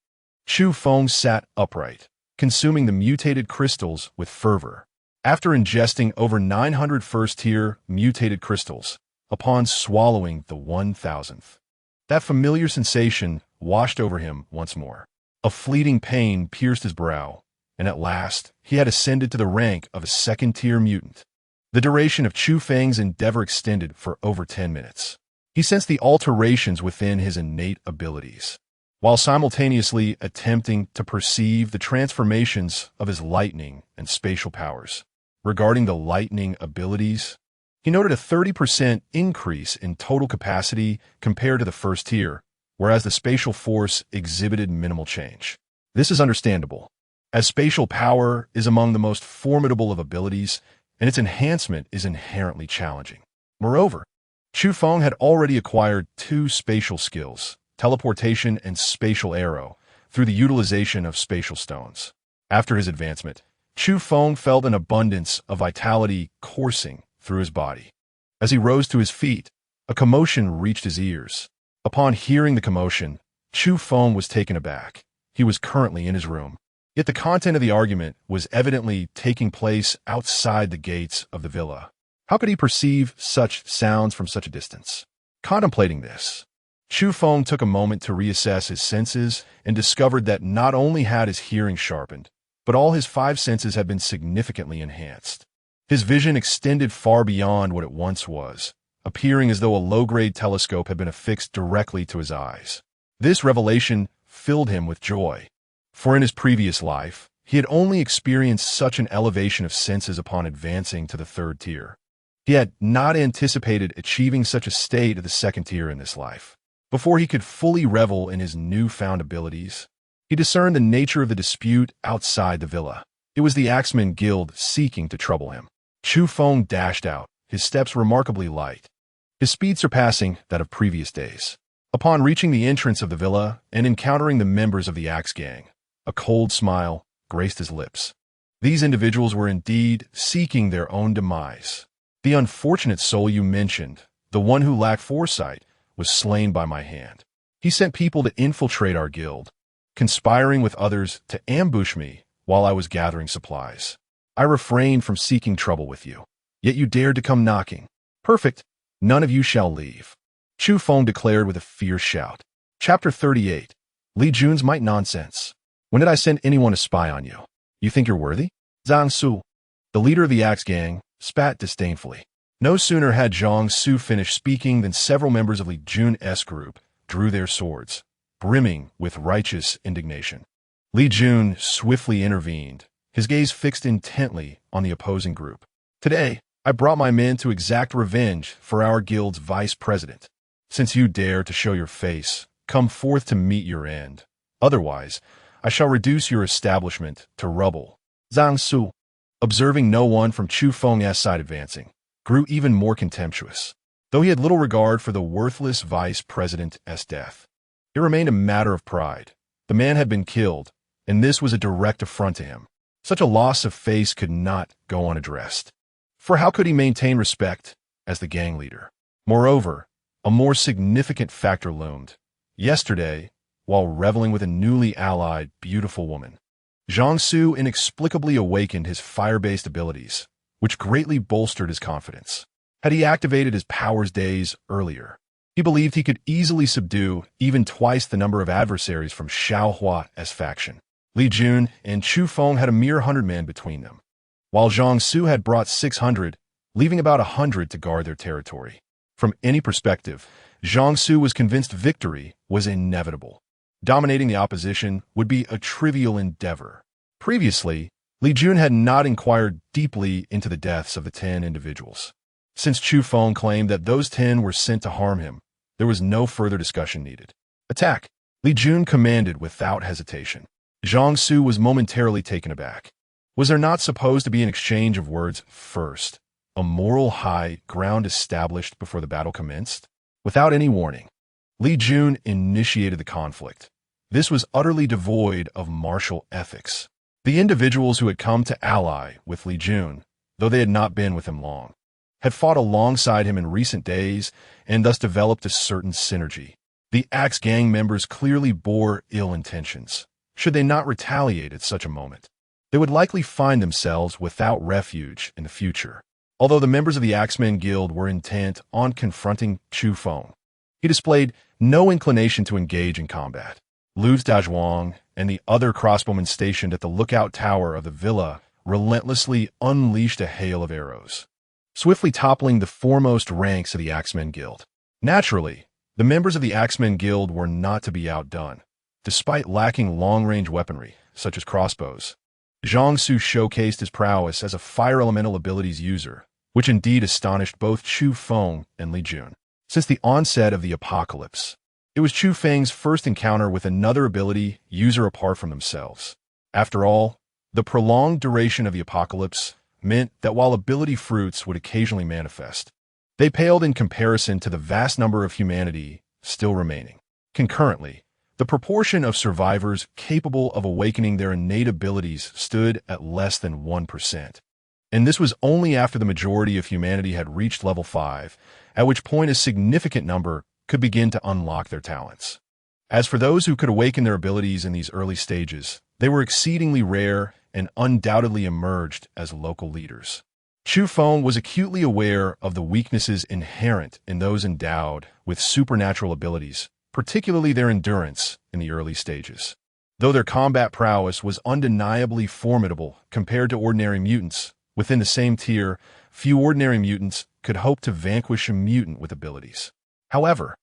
S1: Chu Feng sat upright, consuming the mutated crystals with fervor. After ingesting over 900 first-tier mutated crystals, upon swallowing the 1,000th, that familiar sensation washed over him once more. A fleeting pain pierced his brow, and at last he had ascended to the rank of a second-tier mutant. The duration of Chu Feng's endeavor extended for over 10 minutes. He sensed the alterations within his innate abilities, while simultaneously attempting to perceive the transformations of his lightning and spatial powers. Regarding the lightning abilities, he noted a 30% increase in total capacity compared to the first tier, whereas the spatial force exhibited minimal change. This is understandable, as spatial power is among the most formidable of abilities, and its enhancement is inherently challenging. Moreover, Chu Feng had already acquired 2 spatial skills, teleportation and spatial arrow, through the utilization of spatial stones. After his advancement, Chu Feng felt an abundance of vitality coursing through his body. As he rose to his feet, a commotion reached his ears. Upon hearing the commotion, Chu Feng was taken aback. He was currently in his room, yet the content of the argument was evidently taking place outside the gates of the villa. How could he perceive such sounds from such a distance? Contemplating this, Chu Feng took a moment to reassess his senses and discovered that not only had his hearing sharpened, but all his 5 senses had been significantly enhanced. His vision extended far beyond what it once was, appearing as though a low-grade telescope had been affixed directly to his eyes. This revelation filled him with joy, for in his previous life, he had only experienced such an elevation of senses upon advancing to the 3rd tier. He had not anticipated achieving such a state of the 2nd tier in this life. Before he could fully revel in his newfound abilities, he discerned the nature of the dispute outside the villa. It was the Axeman Guild seeking to trouble him. Chu Feng dashed out, his steps remarkably light, his speed surpassing that of previous days. Upon reaching the entrance of the villa and encountering the members of the Axe Gang, a cold smile graced his lips. These individuals were indeed seeking their own demise. The unfortunate soul you mentioned, the one who lacked foresight, was slain by my hand. He sent people to infiltrate our guild, conspiring with others to ambush me while I was gathering supplies. I refrained from seeking trouble with you, yet you dared to come knocking. Perfect. None of you shall leave, Chu Feng declared with a fierce shout. Chapter 38. Li Jun's Might Nonsense. When did I send anyone to spy on you? You think you're worthy? Zhang Su, the leader of the Axe Gang, spat disdainfully. No sooner had Zhang Su finished speaking than several members of Li Jun's group drew their swords, brimming with righteous indignation. Li Jun swiftly intervened, his gaze fixed intently on the opposing group. Today, I brought my men to exact revenge for our guild's vice president. Since you dare to show your face, come forth to meet your end. Otherwise, I shall reduce your establishment to rubble. Zhang Su, observing no one from Chu Feng's side advancing, grew even more contemptuous, though he had little regard for the worthless vice president's death. It remained a matter of pride. The man had been killed, and this was a direct affront to him. Such a loss of face could not go unaddressed. For how could he maintain respect as the gang leader? Moreover, a more significant factor loomed. Yesterday, while reveling with a newly allied, beautiful woman, Zhang Su inexplicably awakened his fire-based abilities, which greatly bolstered his confidence. Had he activated his powers days earlier, he believed he could easily subdue even twice the number of adversaries from Xiaohua's faction. Li Jun and Chu Feng had a mere 100 men between them, while Zhang Su had brought 600, leaving about 100 to guard their territory. From any perspective, Zhang Su was convinced victory was inevitable. Dominating the opposition would be a trivial endeavor. Previously, Li Jun had not inquired deeply into the deaths of the 10 individuals. Since Chu Feng claimed that those 10 were sent to harm him, there was no further discussion needed. Attack! Li Jun commanded without hesitation. Zhang Su was momentarily taken aback. Was there not supposed to be an exchange of words first? A moral high ground established before the battle commenced? Without any warning, Li Jun initiated the conflict. This was utterly devoid of martial ethics. The individuals who had come to ally with Li Jun, though they had not been with him long, had fought alongside him in recent days and thus developed a certain synergy. The Axe gang members clearly bore ill intentions. Should they not retaliate at such a moment, they would likely find themselves without refuge in the future. Although the members of the Axemen Guild were intent on confronting Chu Feng, he displayed no inclination to engage in combat. Luz Dazhuang and the other crossbowmen stationed at the lookout tower of the villa relentlessly unleashed a hail of arrows, swiftly toppling the foremost ranks of the Axemen Guild. Naturally, the members of the Axemen Guild were not to be outdone. Despite lacking long-range weaponry, such as crossbows, Zhang Su showcased his prowess as a fire elemental abilities user, which indeed astonished both Chu Feng and Li Jun. Since the onset of the apocalypse, it was Chu Feng's first encounter with another ability user apart from themselves. After all, the prolonged duration of the apocalypse meant that while ability fruits would occasionally manifest, they paled in comparison to the vast number of humanity still remaining. Concurrently, the proportion of survivors capable of awakening their innate abilities stood at less than 1%. And this was only after the majority of humanity had reached level 5, at which point a significant number could begin to unlock their talents. As for those who could awaken their abilities in these early stages, they were exceedingly rare and undoubtedly emerged as local leaders. Chu Feng was acutely aware of the weaknesses inherent in those endowed with supernatural abilities, particularly their endurance in the early stages. Though their combat prowess was undeniably formidable compared to ordinary mutants, within the same tier, few ordinary mutants could hope to vanquish a mutant with abilities. However,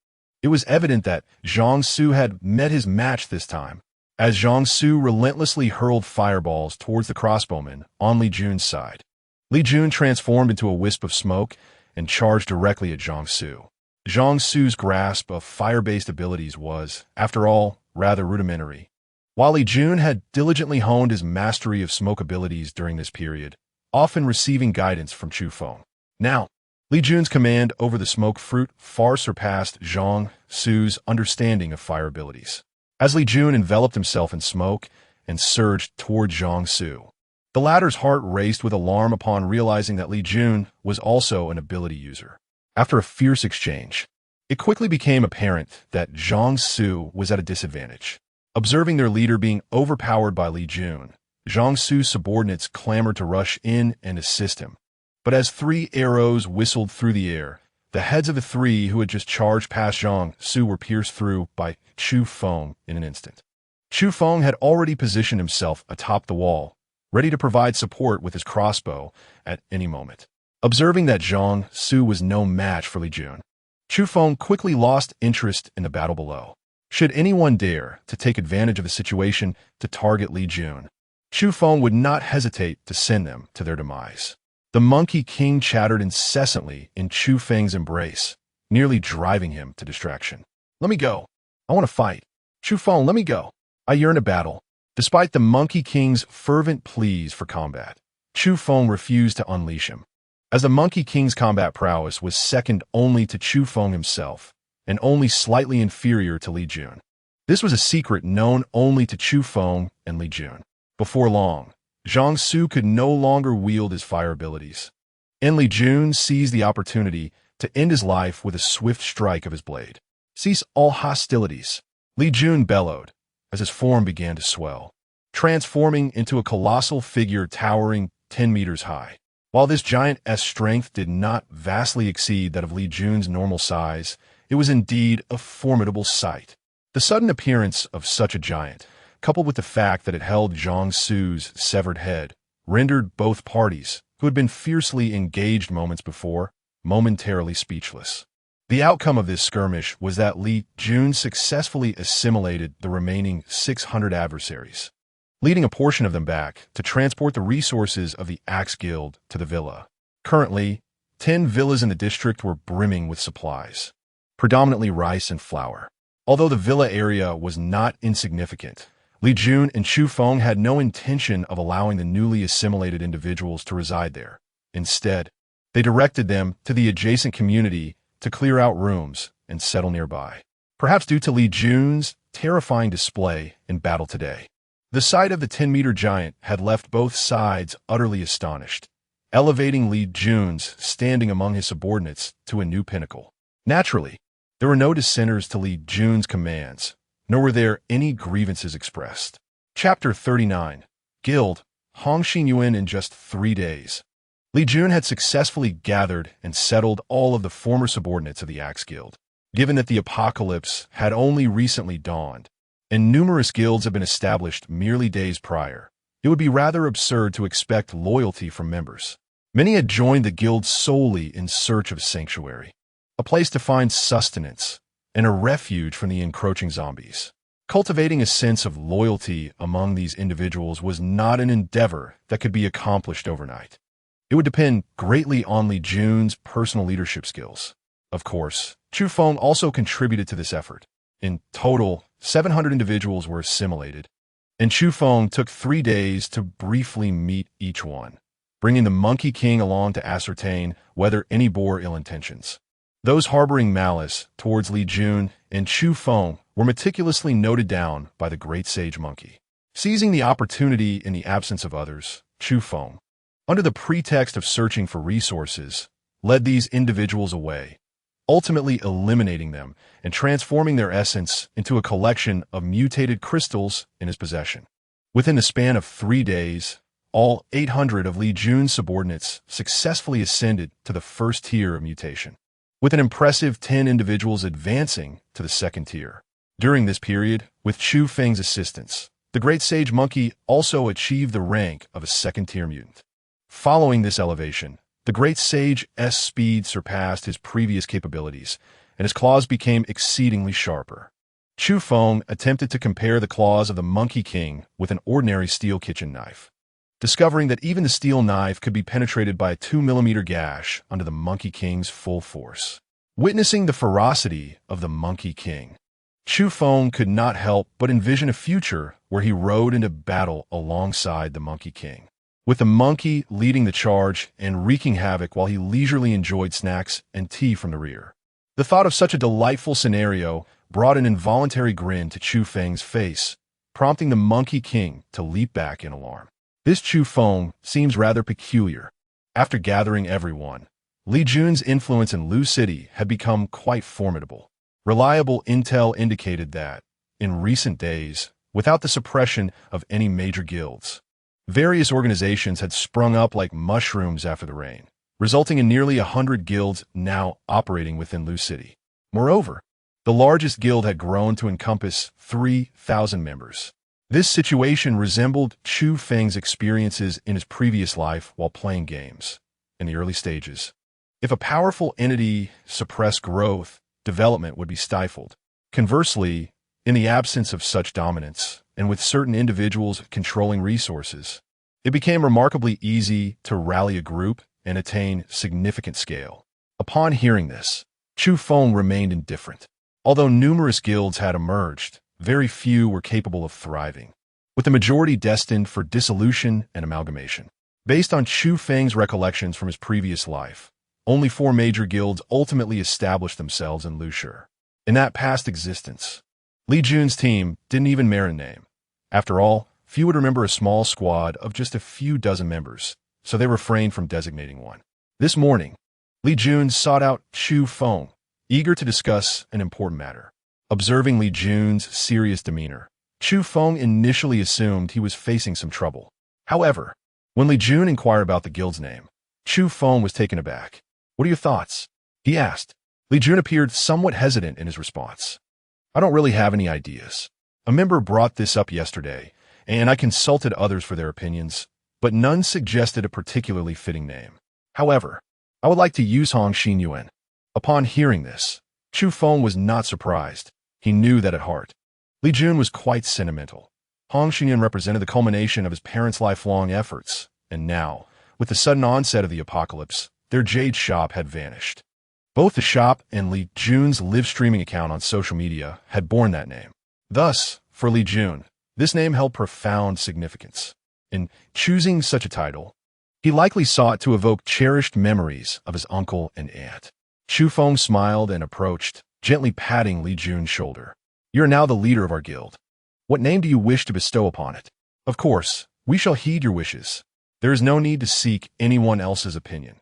S1: it was evident that Zhang Su had met his match this time, as Zhang Su relentlessly hurled fireballs towards the crossbowmen on Li Jun's side. Li Jun transformed into a wisp of smoke and charged directly at Zhang Su. Zhang Su's grasp of fire-based abilities was, after all, rather rudimentary. While Li Jun had diligently honed his mastery of smoke abilities during this period, often receiving guidance from Chu Feng. Now, Li Jun's command over the smoke fruit far surpassed Zhang Su's understanding of fire abilities. As Li Jun enveloped himself in smoke and surged toward Zhang Su, the latter's heart raced with alarm upon realizing that Li Jun was also an ability user. After a fierce exchange, it quickly became apparent that Zhang Su was at a disadvantage. Observing their leader being overpowered by Li Jun, Zhang Su's subordinates clamored to rush in and assist him. But as 3 arrows whistled through the air, the heads of the 3 who had just charged past Zhang Su were pierced through by Chu Feng in an instant. Chu Feng had already positioned himself atop the wall, ready to provide support with his crossbow at any moment. Observing that Zhang Su was no match for Li Jun, Chu Feng quickly lost interest in the battle below. Should anyone dare to take advantage of the situation to target Li Jun, Chu Feng would not hesitate to send them to their demise. The Monkey King chattered incessantly in Chu Feng's embrace, nearly driving him to distraction. "Let me go. I want to fight. Chu Feng, let me go. I yearn a battle." Despite the Monkey King's fervent pleas for combat, Chu Feng refused to unleash him. As the Monkey King's combat prowess was second only to Chu Feng himself, and only slightly inferior to Li Jun, This was a secret known only to Chu Feng and Li Jun. Before long, Zhang Su could no longer wield his fire abilities, and Li Jun seized the opportunity to end his life with a swift strike of his blade. "Cease all hostilities," Li Jun bellowed as his form began to swell, transforming into a colossal figure towering 10 meters high. While this giant's strength did not vastly exceed that of Li Jun's normal size, it was indeed a formidable sight. The sudden appearance of such a giant, coupled with the fact that it held Zhang Su's severed head, rendered both parties, who had been fiercely engaged moments before, momentarily speechless. The outcome of this skirmish was that Li Jun successfully assimilated the remaining 600 adversaries, leading a portion of them back to transport the resources of the Axe Guild to the villa. Currently, 10 villas in the district were brimming with supplies, predominantly rice and flour. Although the villa area was not insignificant, Li Jun and Chu Feng had no intention of allowing the newly assimilated individuals to reside there. Instead, they directed them to the adjacent community to clear out rooms and settle nearby. Perhaps due to Li Jun's terrifying display in battle today, the sight of the 10-meter giant had left both sides utterly astonished, elevating Li Jun's standing among his subordinates to a new pinnacle. Naturally, there were no dissenters to Li Jun's commands, nor were there any grievances expressed. Chapter 39. Guild, Hongxin Yuan. In just 3 days, Li Jun had successfully gathered and settled all of the former subordinates of the Axe Guild. Given that the apocalypse had only recently dawned, and numerous guilds had been established merely days prior, it would be rather absurd to expect loyalty from members. Many had joined the guild solely in search of sanctuary, a place to find sustenance, and a refuge from the encroaching zombies. Cultivating a sense of loyalty among these individuals was not an endeavor that could be accomplished overnight. It would depend greatly on Li Jun's personal leadership skills. Of course, Chu Feng also contributed to this effort. In total, 700 individuals were assimilated, and Chu Feng took 3 days to briefly meet each one, bringing the Monkey King along to ascertain whether any bore ill intentions. Those harboring malice towards Li Jun and Chu Feng were meticulously noted down by the great sage monkey. Seizing the opportunity in the absence of others, Chu Feng, under the pretext of searching for resources, led these individuals away, ultimately eliminating them and transforming their essence into a collection of mutated crystals in his possession. Within the span of 3 days, all 800 of Li Jun's subordinates successfully ascended to the first tier of mutation, with an impressive 10 individuals advancing to the second tier. During this period, with Chu Feng's assistance, the Great Sage Monkey also achieved the rank of a second-tier mutant. Following this elevation, the Great Sage's speed surpassed his previous capabilities, and his claws became exceedingly sharper. Chu Feng attempted to compare the claws of the Monkey King with an ordinary steel kitchen knife, discovering that even the steel knife could be penetrated by a 2-millimeter gash under the Monkey King's full force. Witnessing the ferocity of the Monkey King, Chu Feng could not help but envision a future where he rode into battle alongside the Monkey King, with the monkey leading the charge and wreaking havoc while he leisurely enjoyed snacks and tea from the rear. The thought of such a delightful scenario brought an involuntary grin to Chu Feng's face, prompting the Monkey King to leap back in alarm. This Chu Feng seems rather peculiar. After gathering everyone, Li Jun's influence in Lu City had become quite formidable. Reliable intel indicated that, in recent days, without the suppression of any major guilds, various organizations had sprung up like mushrooms after the rain, resulting in nearly 100 guilds now operating within Lu City. Moreover, the largest guild had grown to encompass 3,000 members. This situation resembled Chu Feng's experiences in his previous life while playing games. In the early stages, if a powerful entity suppressed growth, development would be stifled. Conversely, in the absence of such dominance, and with certain individuals controlling resources, it became remarkably easy to rally a group and attain significant scale. Upon hearing this, Chu Feng remained indifferent. Although numerous guilds had emerged, very few were capable of thriving, with the majority destined for dissolution and amalgamation. Based on Chu Feng's recollections from his previous life, only 4 major guilds ultimately established themselves in Lushur. In that past existence, Li Jun's team didn't even merit a name. After all, few would remember a small squad of just a few dozen members, so they refrained from designating one. This morning, Li Jun sought out Chu Feng, eager to discuss an important matter. Observing Li Jun's serious demeanor, Chu Feng initially assumed he was facing some trouble. However, when Li Jun inquired about the guild's name, Chu Feng was taken aback. "What are your thoughts?" he asked. Li Jun appeared somewhat hesitant in his response. "I don't really have any ideas. A member brought this up yesterday, and I consulted others for their opinions, but none suggested a particularly fitting name. However, I would like to use Hong Xinyuan." Upon hearing this, Chu Feng was not surprised. He knew that at heart, Li Jun was quite sentimental. Hong Xinyuan represented the culmination of his parents' lifelong efforts, and now, with the sudden onset of the apocalypse, their jade shop had vanished. Both the shop and Li Jun's live streaming account on social media had borne that name. Thus, for Li Jun, this name held profound significance. In choosing such a title, he likely sought to evoke cherished memories of his uncle and aunt. Chu Feng smiled and approached, gently patting Li Jun's shoulder. "You are now the leader of our guild. What name do you wish to bestow upon it? Of course, we shall heed your wishes. There is no need to seek anyone else's opinion.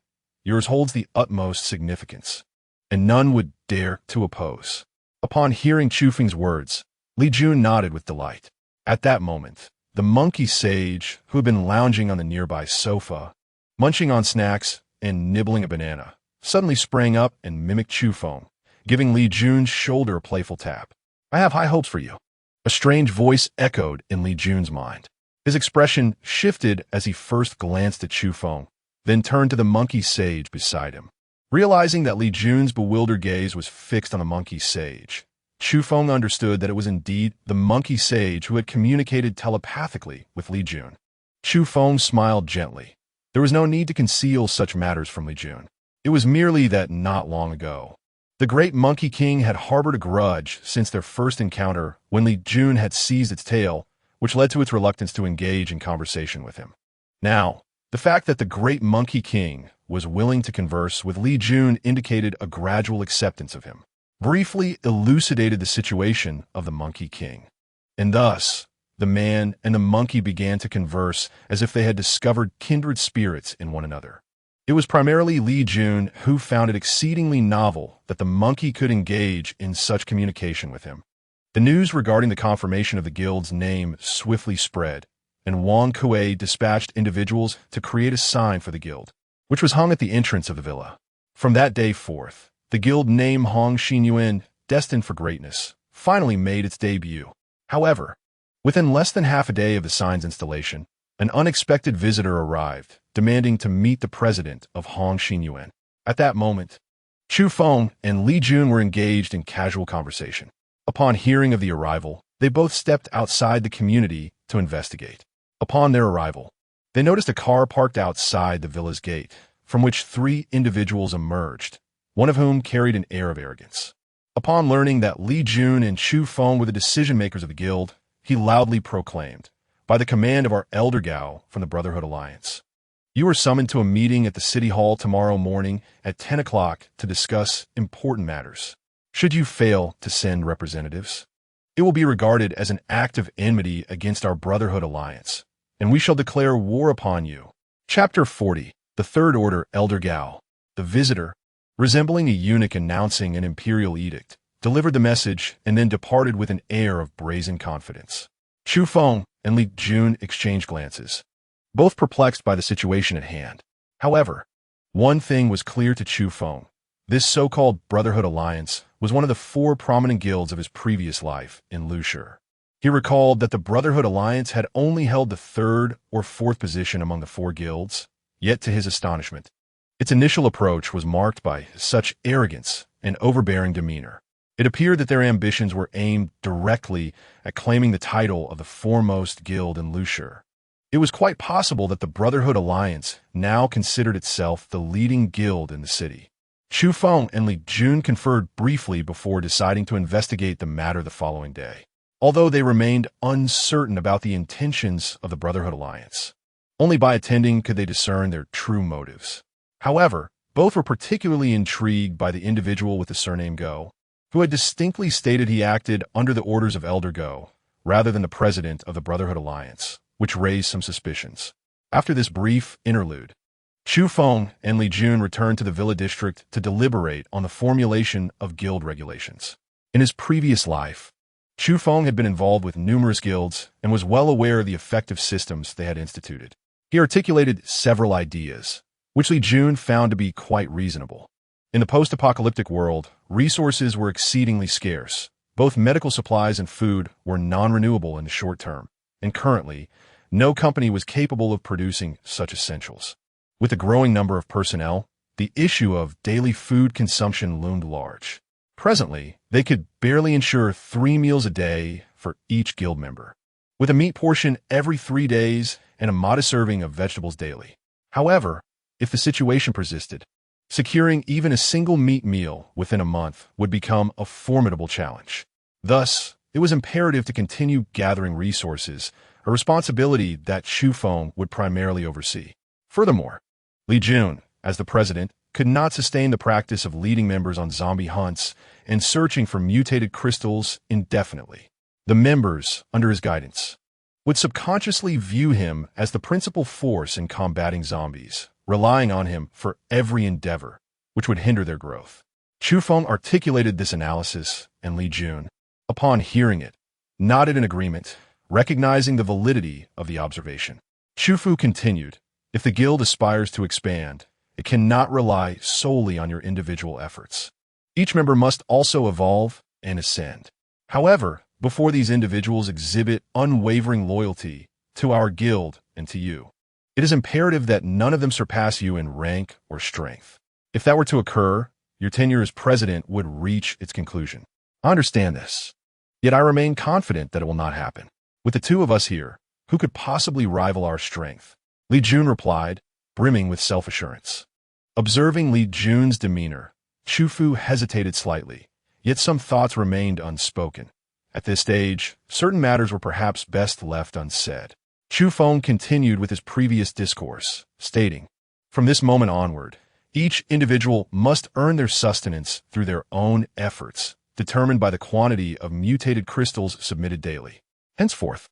S1: Yours holds the utmost significance, and none would dare to oppose." Upon hearing Chu Feng's words, Li Jun nodded with delight. At that moment, the monkey sage, who had been lounging on the nearby sofa, munching on snacks and nibbling a banana, suddenly sprang up and mimicked Chu Feng, giving Li Jun's shoulder a playful tap. "I have high hopes for you." A strange voice echoed in Li Jun's mind. His expression shifted as he first glanced at Chu Feng, then turned to the monkey sage beside him. Realizing that Li Jun's bewildered gaze was fixed on the monkey sage, Chu Feng understood that it was indeed the monkey sage who had communicated telepathically with Li Jun. Chu Feng smiled gently. There was no need to conceal such matters from Li Jun. It was merely that not long ago, the great Monkey King had harbored a grudge since their first encounter when Li Jun had seized its tail, which led to its reluctance to engage in conversation with him. Now, the fact that the great Monkey King was willing to converse with Li Jun indicated a gradual acceptance of him, briefly elucidated the situation of the Monkey King. And thus, the man and the monkey began to converse as if they had discovered kindred spirits in one another. It was primarily Li Jun who found it exceedingly novel that the monkey could engage in such communication with him. The news regarding the confirmation of the guild's name swiftly spread, and Wang Kuei dispatched individuals to create a sign for the guild, which was hung at the entrance of the villa. From that day forth, the guild name Hong Xinyuan, destined for greatness, finally made its debut. However, within less than half a day of the sign's installation, an unexpected visitor arrived, demanding to meet the president of Hong Xinyuan. At that moment, Chu Feng and Li Jun were engaged in casual conversation. Upon hearing of the arrival, they both stepped outside the community to investigate. Upon their arrival, they noticed a car parked outside the villa's gate, from which 3 individuals emerged, one of whom carried an air of arrogance. Upon learning that Li Jun and Chu Feng were the decision-makers of the guild, he loudly proclaimed, "By the command of our Elder Gao from the Brotherhood Alliance, you are summoned to a meeting at the City Hall tomorrow morning at 10 o'clock to discuss important matters. Should you fail to send representatives, it will be regarded as an act of enmity against our Brotherhood Alliance, and we shall declare war upon you." Chapter 40. The Third Order Elder Gao. The visitor, resembling a eunuch announcing an imperial edict, delivered the message and then departed with an air of brazen confidence. Chu Feng and Li Jun exchanged glances, both perplexed by the situation at hand. However, one thing was clear to Chu Feng. This so-called Brotherhood Alliance was one of the 4 prominent guilds of his previous life in Lushur. He recalled that the Brotherhood Alliance had only held the 3rd or 4th position among the 4 guilds, yet to his astonishment, its initial approach was marked by such arrogance and overbearing demeanor. It appeared that their ambitions were aimed directly at claiming the title of the foremost guild in Lushur. It was quite possible that the Brotherhood Alliance now considered itself the leading guild in the city. Chu Feng and Li Jun conferred briefly before deciding to investigate the matter the following day, although they remained uncertain about the intentions of the Brotherhood Alliance. Only by attending could they discern their true motives. However, both were particularly intrigued by the individual with the surname Go. who had distinctly stated he acted under the orders of Elder Go, rather than the president of the Brotherhood Alliance, which raised some suspicions. After this brief interlude, Chu Feng and Li Jun returned to the Villa District to deliberate on the formulation of guild regulations. In his previous life, Chu Feng had been involved with numerous guilds and was well aware of the effective systems they had instituted. He articulated several ideas, which Li Jun found to be quite reasonable. In the post-apocalyptic world, resources were exceedingly scarce. Both medical supplies and food were non-renewable in the short term, and currently, no company was capable of producing such essentials. With a growing number of personnel, the issue of daily food consumption loomed large. Presently, they could barely ensure 3 meals a day for each guild member, with a meat portion every 3 days and a modest serving of vegetables daily. However, if the situation persisted, securing even a single meat meal within a month would become a formidable challenge. Thus, it was imperative to continue gathering resources, a responsibility that Chu Feng would primarily oversee. Furthermore, Li Jun, as the president, could not sustain the practice of leading members on zombie hunts and searching for mutated crystals indefinitely. The members, under his guidance, would subconsciously view him as the principal force in combating zombies, relying on him for every endeavor, which would hinder their growth. Chu Feng articulated this analysis, and Li Jun, upon hearing it, nodded in agreement, recognizing the validity of the observation. Chu Fu continued, "If the guild aspires to expand, it cannot rely solely on your individual efforts. Each member must also evolve and ascend. However, before these individuals exhibit unwavering loyalty to our guild and to you, it is imperative that none of them surpass you in rank or strength. If that were to occur, your tenure as president would reach its conclusion. I understand this, yet I remain confident that it will not happen. With the two of us here, who could possibly rival our strength?" Li Jun replied, brimming with self-assurance. Observing Li Jun's demeanor, Chu Fu hesitated slightly, yet some thoughts remained unspoken. At this stage, certain matters were perhaps best left unsaid. Chu Feng continued with his previous discourse, stating, "From this moment onward, each individual must earn their sustenance through their own efforts, determined by the quantity of mutated crystals submitted daily. Henceforth,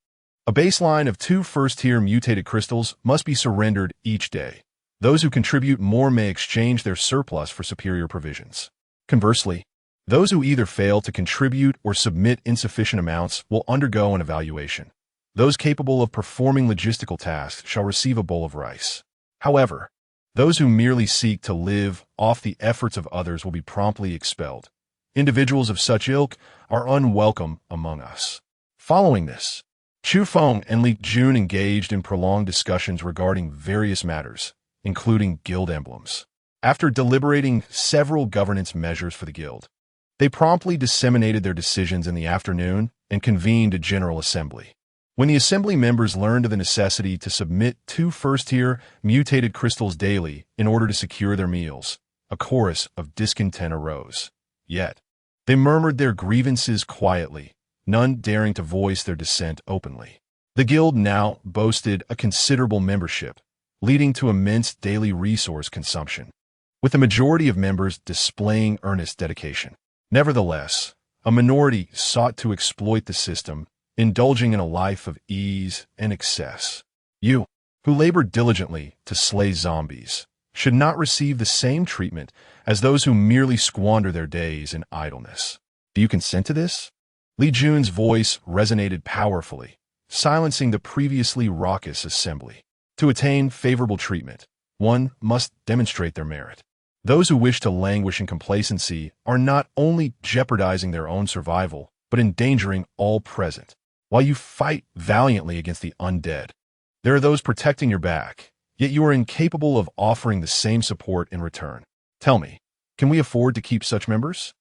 S1: a baseline of 2 first-tier mutated crystals must be surrendered each day. Those who contribute more may exchange their surplus for superior provisions. Conversely, those who either fail to contribute or submit insufficient amounts will undergo an evaluation. Those capable of performing logistical tasks shall receive a bowl of rice. However, those who merely seek to live off the efforts of others will be promptly expelled. Individuals of such ilk are unwelcome among us." Following this, Chu Feng and Li Jun engaged in prolonged discussions regarding various matters, including guild emblems. After deliberating several governance measures for the guild, they promptly disseminated their decisions in the afternoon and convened a general assembly. When the assembly members learned of the necessity to submit 2 first-tier mutated crystals daily in order to secure their meals, a chorus of discontent arose. Yet, they murmured their grievances quietly, none daring to voice their dissent openly. The guild now boasted a considerable membership, leading to immense daily resource consumption, with the majority of members displaying earnest dedication. Nevertheless, a minority sought to exploit the system, indulging in a life of ease and excess. You, who labor diligently to slay zombies, should not receive the same treatment as those who merely squander their days in idleness. Do you consent to this? Li Jun's voice resonated powerfully, silencing the previously raucous assembly. To attain favorable treatment, one must demonstrate their merit. Those who wish to languish in complacency are not only jeopardizing their own survival, but endangering all present. While you fight valiantly against the undead, there are those protecting your back, yet you are incapable of offering the same support in return. Tell me, can we afford to keep such members?"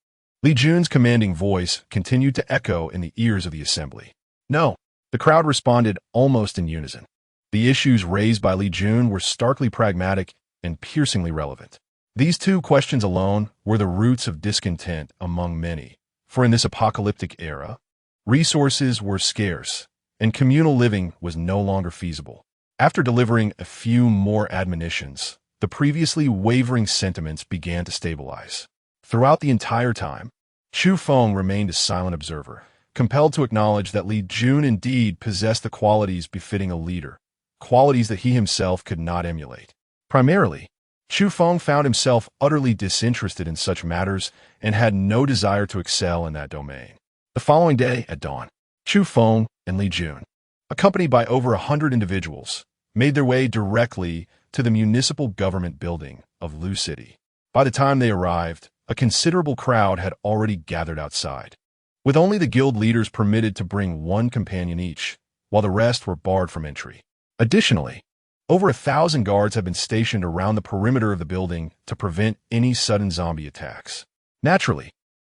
S1: Li Jun's commanding voice continued to echo in the ears of the assembly. "No," the crowd responded almost in unison. The issues raised by Li Jun were starkly pragmatic and piercingly relevant. These 2 questions alone were the roots of discontent among many, for in this apocalyptic era, resources were scarce, and communal living was no longer feasible. After delivering a few more admonitions, the previously wavering sentiments began to stabilize. Throughout the entire time, Chu Feng remained a silent observer, compelled to acknowledge that Li Jun indeed possessed the qualities befitting a leader, qualities that he himself could not emulate. Primarily, Chu Feng found himself utterly disinterested in such matters and had no desire to excel in that domain. The following day, at dawn, Chu Feng and Li Jun, accompanied by over 100 individuals, made their way directly to the municipal government building of Lu City. By the time they arrived, a considerable crowd had already gathered outside, with only the guild leaders permitted to bring one companion each, while the rest were barred from entry. Additionally, over 1,000 guards have been stationed around the perimeter of the building to prevent any sudden zombie attacks. Naturally,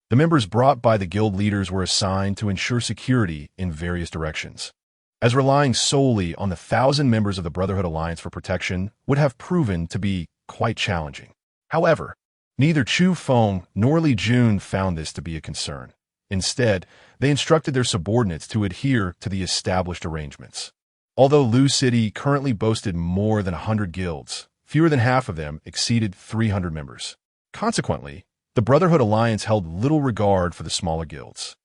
S1: the members brought by the guild leaders were assigned to ensure security in various directions, as relying solely on the 1,000 members of the Brotherhood Alliance for protection would have proven to be quite challenging. However, neither Chu Feng nor Li Jun found this to be a concern. Instead, they instructed their subordinates to adhere to the established arrangements. Although Lu City currently boasted more than 100 guilds, fewer than half of them exceeded 300 members. Consequently, the Brotherhood Alliance held little regard for the smaller guilds.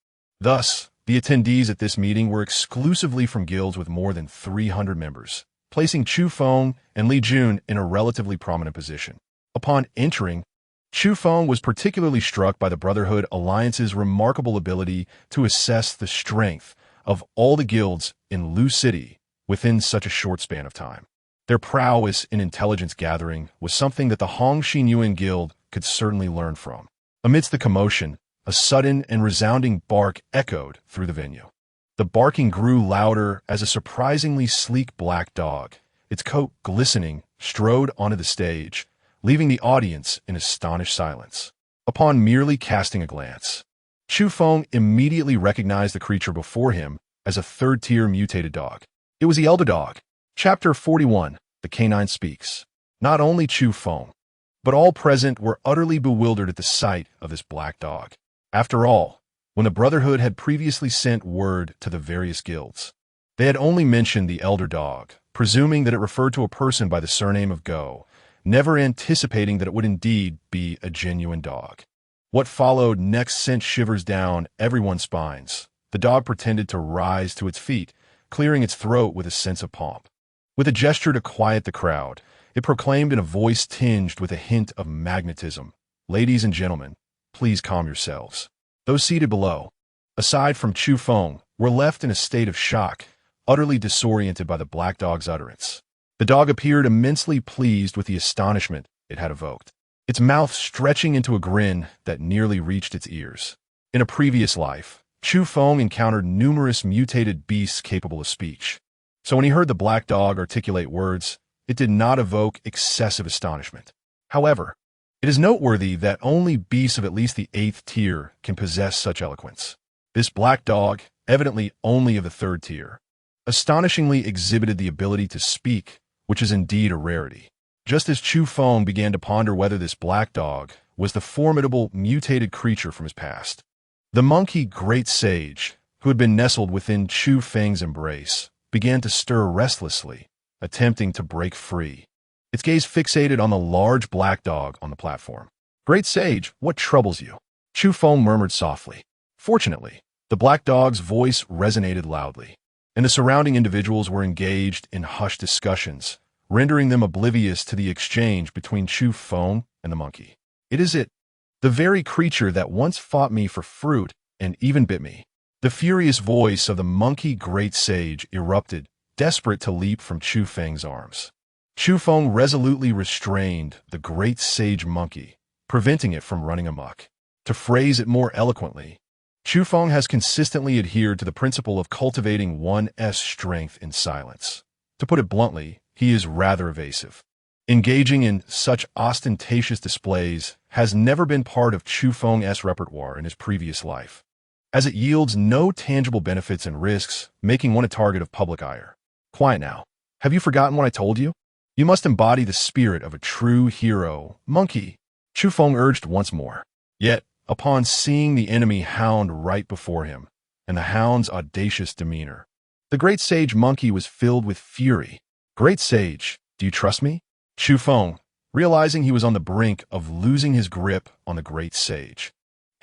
S1: Thus, the attendees at this meeting were exclusively from guilds with more than 300 members, placing Chu Feng and Li Jun in a relatively prominent position. Upon entering, Chu Feng was particularly struck by the Brotherhood Alliance's remarkable ability to assess the strength of all the guilds in Lu City within such a short span of time. Their prowess in intelligence gathering was something that the Hong Xinyuan Guild could certainly learn from. Amidst the commotion, a sudden and resounding bark echoed through the venue. The barking grew louder as a surprisingly sleek black dog, its coat glistening, strode onto the stage, leaving the audience in astonished silence. Upon merely casting a glance, Chu Feng immediately recognized the creature before him as a third-tier mutated dog. It was the Elder Dog. Chapter 41, The Canine Speaks. Not only Chu Feng, but all present were utterly bewildered at the sight of this black dog. After all, when the Brotherhood had previously sent word to the various guilds, they had only mentioned the Elder Dog, presuming that it referred to a person by the surname of Go, never anticipating that it would indeed be a genuine dog. What followed next sent shivers down everyone's spines. The dog pretended to rise to its feet, clearing its throat with a sense of pomp. With a gesture to quiet the crowd, it proclaimed in a voice tinged with a hint of magnetism, "Ladies and gentlemen, please calm yourselves." Those seated below, aside from Chu Feng, were left in a state of shock, utterly disoriented by the black dog's utterance. The dog appeared immensely pleased with the astonishment it had evoked, its mouth stretching into a grin that nearly reached its ears. In a previous life, Chu Feng encountered numerous mutated beasts capable of speech. So when he heard the black dog articulate words, it did not evoke excessive astonishment. However, it is noteworthy that only beasts of at least the 8th tier can possess such eloquence. This black dog, evidently only of the 3rd tier, astonishingly exhibited the ability to speak, which is indeed a rarity. Just as Chu Feng began to ponder whether this black dog was the formidable mutated creature from his past, the monkey Great Sage, who had been nestled within Chu Feng's embrace, began to stir restlessly, attempting to break free. Its gaze fixated on the large black dog on the platform. "Great Sage, what troubles you?" Chu Feng murmured softly. Fortunately, the black dog's voice resonated loudly, and the surrounding individuals were engaged in hushed discussions, rendering them oblivious to the exchange between Chu Feng and the monkey. "It is it, the very creature that once fought me for fruit and even bit me." The furious voice of the monkey Great Sage erupted, desperate to leap from Chu Feng's arms. Chu Feng resolutely restrained the Great Sage monkey, preventing it from running amok. To phrase it more eloquently, Chu Feng has consistently adhered to the principle of cultivating one's strength in silence. To put it bluntly, he is rather evasive. Engaging in such ostentatious displays has never been part of Chu Feng's repertoire in his previous life, as it yields no tangible benefits and risks, making one a target of public ire. "Quiet now. Have you forgotten what I told you? You must embody the spirit of a true hero, monkey," Chu Feng urged once more. Yet, upon seeing the enemy hound right before him, and the hound's audacious demeanor, the Great Sage monkey was filled with fury. "Great Sage, do you trust me?" Chu Feng, realizing he was on the brink of losing his grip on the Great Sage,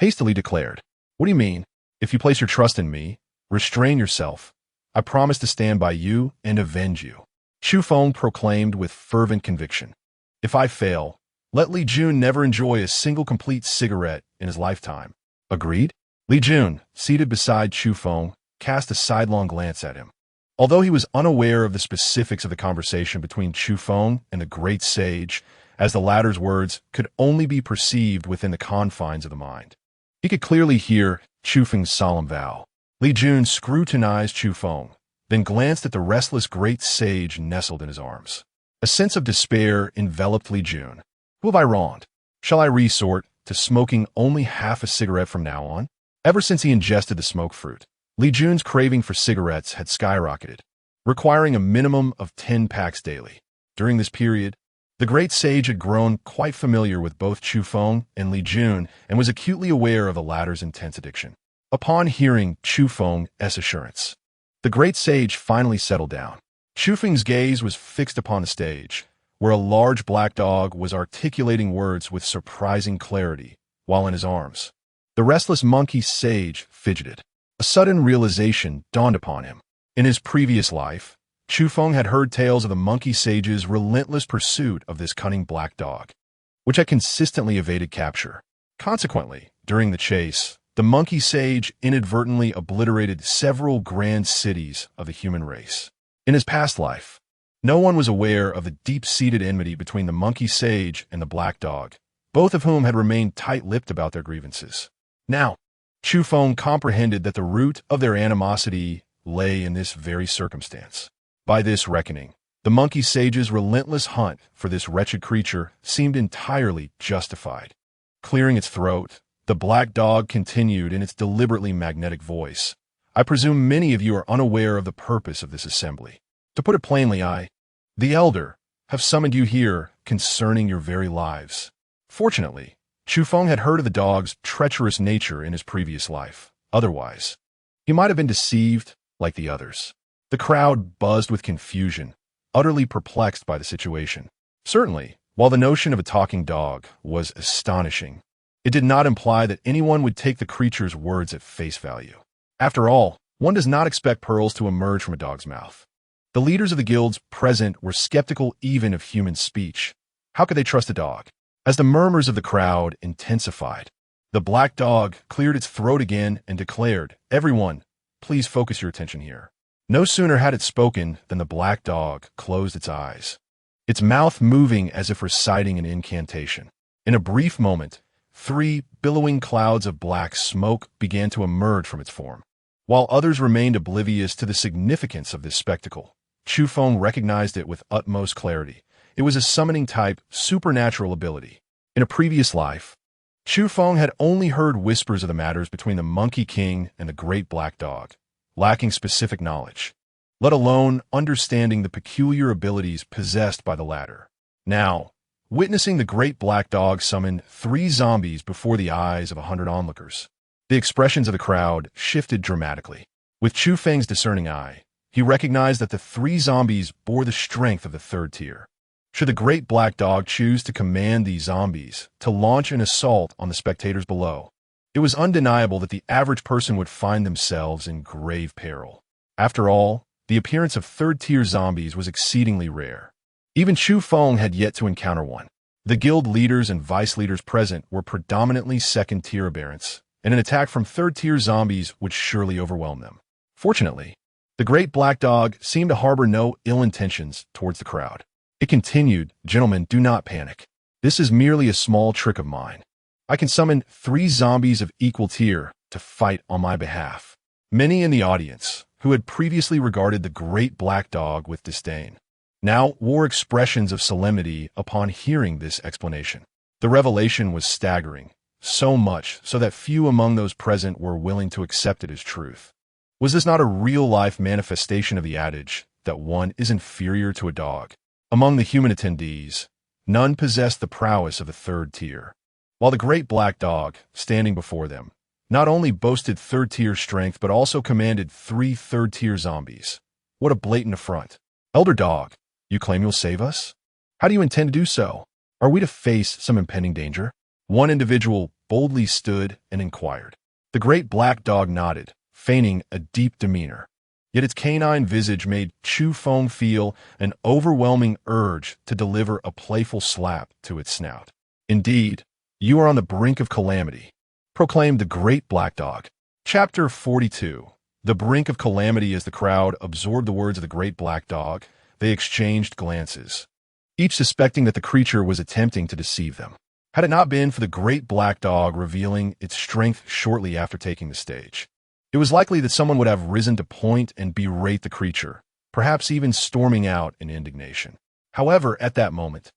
S1: hastily declared. What do you mean? If you place your trust in me, restrain yourself. I promise to stand by you and avenge you. Chu Feng proclaimed with fervent conviction. If I fail, let Li Jun never enjoy a single complete cigarette in his lifetime. Agreed? Li Jun, seated beside Chu Feng, cast a sidelong glance at him. Although he was unaware of the specifics of the conversation between Chu Feng and the great sage, as the latter's words could only be perceived within the confines of the mind, he could clearly hear Chu Feng's solemn vow. Li Jun scrutinized Chu Feng, then glanced at the restless great sage nestled in his arms. A sense of despair enveloped Li Jun. Who have I wronged? Shall I resort to smoking only half a cigarette from now on? Ever since he ingested the smoke fruit, Li Jun's craving for cigarettes had skyrocketed, requiring a minimum of 10 packs daily. During this period, the great sage had grown quite familiar with both Chu Feng and Li Jun and was acutely aware of the latter's intense addiction. Upon hearing Chu Feng's assurance, the great sage finally settled down. Chu Feng's gaze was fixed upon the stage, where a large black dog was articulating words with surprising clarity, while in his arms. The restless monkey sage fidgeted. A sudden realization dawned upon him. In his previous life, Chu Feng had heard tales of the monkey sage's relentless pursuit of this cunning black dog, which had consistently evaded capture. Consequently, during the chase, the monkey sage inadvertently obliterated several grand cities of the human race. In his past life, no one was aware of the deep-seated enmity between the monkey sage and the black dog, both of whom had remained tight-lipped about their grievances. Now, Chu Feng comprehended that the root of their animosity lay in this very circumstance. By this reckoning, the monkey sage's relentless hunt for this wretched creature seemed entirely justified. Clearing its throat, the black dog continued in its deliberately magnetic voice. I presume many of you are unaware of the purpose of this assembly. To put it plainly, the Elder, have summoned you here concerning your very lives. Fortunately, Chu Feng had heard of the dog's treacherous nature in his previous life. Otherwise, he might have been deceived like the others. The crowd buzzed with confusion, utterly perplexed by the situation. Certainly, while the notion of a talking dog was astonishing, it did not imply that anyone would take the creature's words at face value. After all, one does not expect pearls to emerge from a dog's mouth. The leaders of the guilds present were skeptical even of human speech. How could they trust a dog? As the murmurs of the crowd intensified, the black dog cleared its throat again and declared, "Everyone, please focus your attention here." No sooner had it spoken than the black dog closed its eyes, its mouth moving as if reciting an incantation. In a brief moment, 3 billowing clouds of black smoke began to emerge from its form. While others remained oblivious to the significance of this spectacle, Chu Feng recognized it with utmost clarity. It was a summoning-type, supernatural ability. In a previous life, Chu Feng had only heard whispers of the matters between the Monkey King and the Great Black Dog, lacking specific knowledge, let alone understanding the peculiar abilities possessed by the latter. Now, witnessing the Great Black Dog summon 3 zombies before the eyes of 100 onlookers, the expressions of the crowd shifted dramatically. With Chu Feng's discerning eye, he recognized that the 3 zombies bore the strength of the 3rd tier. Should the Great Black Dog choose to command these zombies to launch an assault on the spectators below, it was undeniable that the average person would find themselves in grave peril. After all, the appearance of 3rd-tier zombies was exceedingly rare. Even Chu Feng had yet to encounter one. The guild leaders and vice leaders present were predominantly 2nd-tier aberrants, and an attack from 3rd-tier zombies would surely overwhelm them. Fortunately, the Great Black Dog seemed to harbor no ill intentions towards the crowd. It continued, "Gentlemen, do not panic. This is merely a small trick of mine. I can summon 3 zombies of equal tier to fight on my behalf." Many in the audience, who had previously regarded the Great Black Dog with disdain, now wore expressions of solemnity upon hearing this explanation. The revelation was staggering, so much so that few among those present were willing to accept it as truth. Was this not a real-life manifestation of the adage that one is inferior to a dog? Among the human attendees, none possessed the prowess of the 3rd tier, while the Great Black Dog, standing before them, not only boasted 3rd-tier strength but also commanded 3 3rd-tier zombies. What a blatant affront. "Elder Dog, you claim you'll save us? How do you intend to do so? Are we to face some impending danger?" One individual boldly stood and inquired. The great black dog nodded, feigning a deep demeanor. Yet its canine visage made Chu Feng feel an overwhelming urge to deliver a playful slap to its snout. "Indeed, you are on the brink of calamity," proclaimed the great black dog. Chapter 42. The brink of calamity. As the crowd absorbed the words of the great black dog, they exchanged glances, each suspecting that the creature was attempting to deceive them. Had it not been for the great black dog revealing its strength shortly after taking the stage, it was likely that someone would have risen to point and berate the creature, perhaps even storming out in indignation. However, at that moment,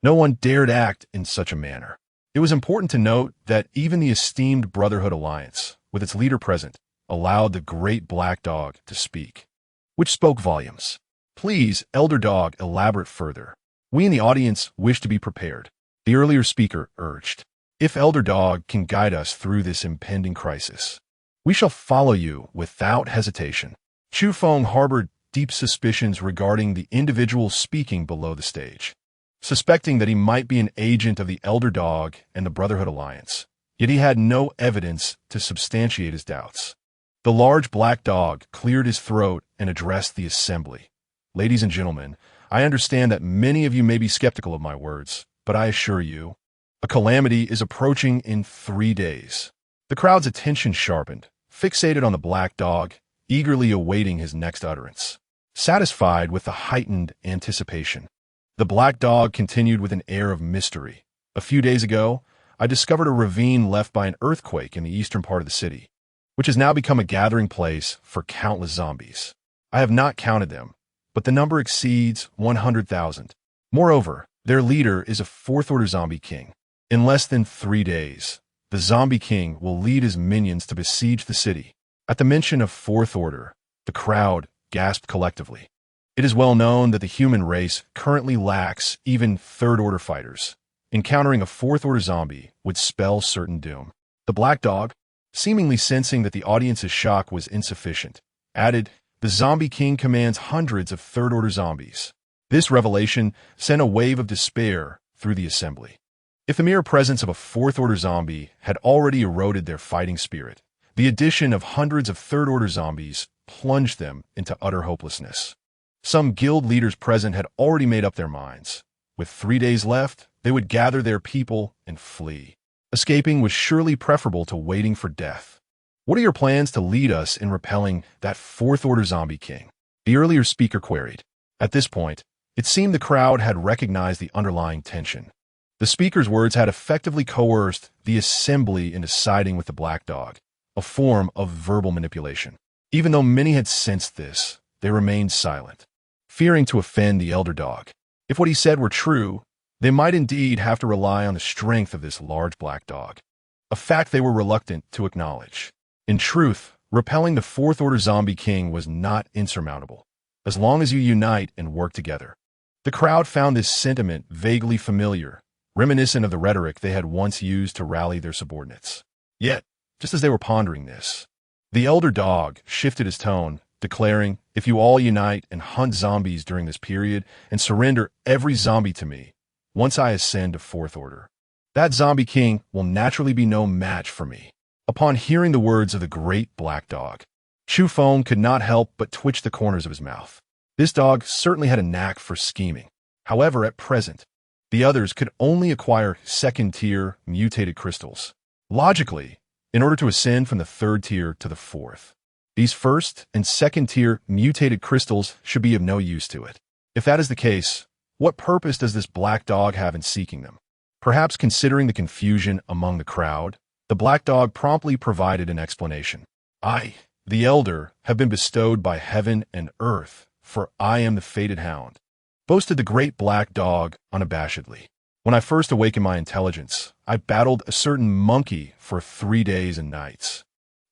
S1: no one dared act in such a manner. It was important to note that even the esteemed Brotherhood Alliance, with its leader present, allowed the great black dog to speak, which spoke volumes. "Please, Elder Dog, elaborate further. We in the audience wish to be prepared," the earlier speaker urged. "If Elder Dog can guide us through this impending crisis, we shall follow you without hesitation." Chu Feng harbored deep suspicions regarding the individual speaking below the stage, suspecting that he might be an agent of the Elder Dog and the Brotherhood Alliance, yet he had no evidence to substantiate his doubts. The large black dog cleared his throat and addressed the assembly. "Ladies and gentlemen, I understand that many of you may be skeptical of my words, but I assure you, a calamity is approaching in 3 days." The crowd's attention sharpened, fixated on the black dog, eagerly awaiting his next utterance. Satisfied with the heightened anticipation, the black dog continued with an air of mystery. "A few days ago, I discovered a ravine left by an earthquake in the eastern part of the city, which has now become a gathering place for countless zombies. I have not counted them, but the number exceeds 100,000. Moreover, their leader is a fourth-order zombie king. In less than 3 days, the zombie king will lead his minions to besiege the city." At the mention of fourth order, the crowd gasped collectively. It is well known that the human race currently lacks even third-order fighters. Encountering a fourth-order zombie would spell certain doom. The black dog, seemingly sensing that the audience's shock was insufficient, added, "The zombie king commands hundreds of third-order zombies." This revelation sent a wave of despair through the assembly. If the mere presence of a fourth-order zombie had already eroded their fighting spirit, the addition of hundreds of third-order zombies plunged them into utter hopelessness. Some guild leaders present had already made up their minds. With 3 days left, they would gather their people and flee. Escaping was surely preferable to waiting for death. "What are your plans to lead us in repelling that fourth-order zombie king?" the earlier speaker queried. At this point, it seemed the crowd had recognized the underlying tension. The speaker's words had effectively coerced the assembly into siding with the black dog, a form of verbal manipulation. Even though many had sensed this, they remained silent, fearing to offend the elder dog. If what he said were true, they might indeed have to rely on the strength of this large black dog, a fact they were reluctant to acknowledge. In truth, repelling the fourth-order zombie king was not insurmountable, as long as you unite and work together. The crowd found this sentiment vaguely familiar, reminiscent of the rhetoric they had once used to rally their subordinates. Yet, just as they were pondering this, the elder dog shifted his tone, declaring, "If you all unite and hunt zombies during this period and surrender every zombie to me, once I ascend to fourth order, that zombie king will naturally be no match for me." Upon hearing the words of the great black dog, Chu Feng could not help but twitch the corners of his mouth. This dog certainly had a knack for scheming. However, at present, the others could only acquire second-tier mutated crystals. Logically, in order to ascend from the third tier to the fourth, these first and second-tier mutated crystals should be of no use to it. If that is the case, what purpose does this black dog have in seeking them? Perhaps considering the confusion among the crowd, the black dog promptly provided an explanation. "I, the elder, have been bestowed by heaven and earth, for I am the fated hound," boasted the great black dog unabashedly. "When I first awakened my intelligence, I battled a certain monkey for 3 days and nights,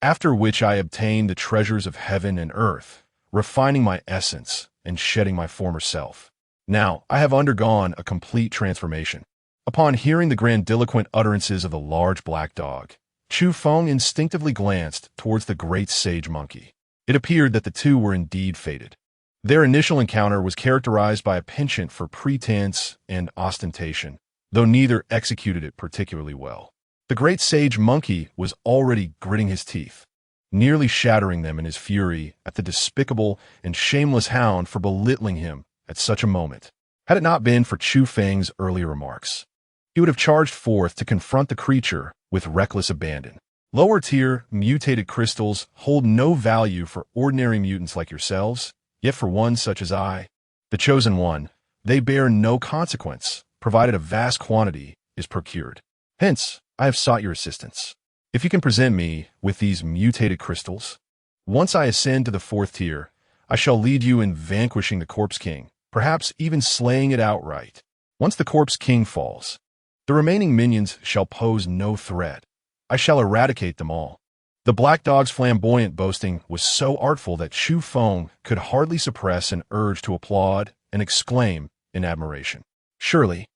S1: after which I obtained the treasures of heaven and earth, refining my essence and shedding my former self. Now I have undergone a complete transformation." Upon hearing the grandiloquent utterances of the large black dog, Chu Feng instinctively glanced towards the great sage monkey. It appeared that the two were indeed fated. Their initial encounter was characterized by a penchant for pretense and ostentation, though neither executed it particularly well. The great sage monkey was already gritting his teeth, nearly shattering them in his fury at the despicable and shameless hound for belittling him at such a moment. Had it not been for Chu Feng's earlier remarks, he would have charged forth to confront the creature with reckless abandon. Lower-tier, mutated crystals hold no value for ordinary mutants like yourselves, yet for one such as I, the chosen one, they bear no consequence, provided a vast quantity is procured. Hence, I have sought your assistance. If you can present me with these mutated crystals, once I ascend to the 4th tier, I shall lead you in vanquishing the Corpse King, perhaps even slaying it outright. Once the Corpse King falls, the remaining minions shall pose no threat. I shall eradicate them all. The black dog's flamboyant boasting was so artful that Chu Feng could hardly suppress an urge to applaud and exclaim in admiration. Surely,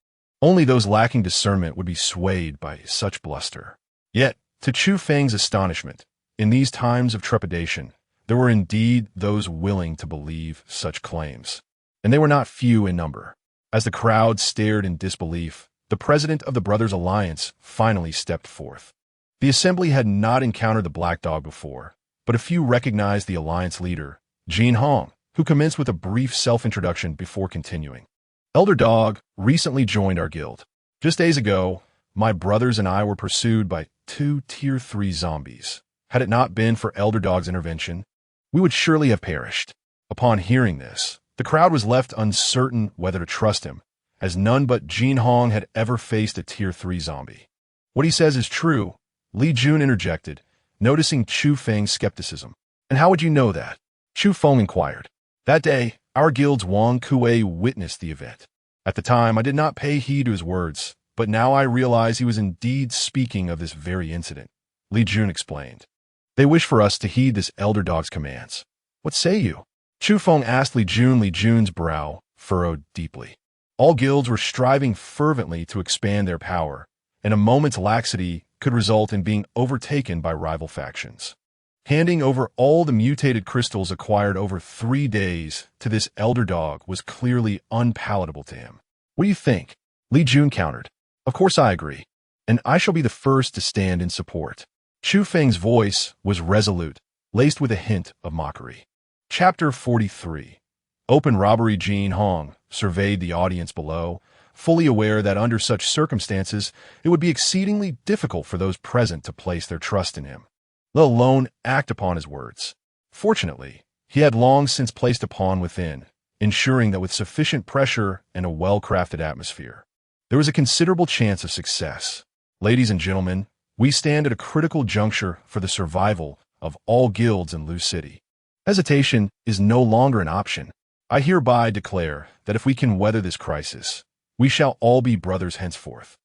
S1: only those lacking discernment would be swayed by such bluster. Yet, to Chu Feng's astonishment, in these times of trepidation, there were indeed those willing to believe such claims. And they were not few in number. As the crowd stared in disbelief, the president of the Brothers' Alliance finally stepped forth. The assembly had not encountered the black dog before, but a few recognized the alliance leader, Jin Hong, who commenced with a brief self-introduction before continuing. Elder Dog recently joined our guild. Just days ago, my brothers and I were pursued by 2 Tier 3 zombies. Had it not been for Elder Dog's intervention, we would surely have perished. Upon hearing this, the crowd was left uncertain whether to trust him, as none but Jin Hong had ever faced a Tier 3 zombie. What he says is true, Li Jun interjected, noticing Chu Feng's skepticism. And how would you know that? Chu Feng inquired. That day, our guild's Wang Kuei witnessed the event. At the time, I did not pay heed to his words, but now I realize he was indeed speaking of this very incident. Li Jun explained. They wish for us to heed this elder dog's commands. What say you? Chu Feng asked Li Jun. Li Jun's brow furrowed deeply. All guilds were striving fervently to expand their power, and a moment's laxity could result in being overtaken by rival factions. Handing over all the mutated crystals acquired over 3 days to this elder dog was clearly unpalatable to him. What do you think? Li Jun countered. Of course I agree, and I shall be the first to stand in support. Chu Feng's voice was resolute, laced with a hint of mockery. Chapter 43. Open robbery. Jin Hong surveyed the audience below, fully aware that under such circumstances it would be exceedingly difficult for those present to place their trust in him, let alone act upon his words. Fortunately, he had long since placed a pawn within, ensuring that with sufficient pressure and a well-crafted atmosphere, there was a considerable chance of success. Ladies and gentlemen, we stand at a critical juncture for the survival of all guilds in Lu City. Hesitation is no longer an option. I hereby declare that if we can weather this crisis, we shall all be brothers henceforth,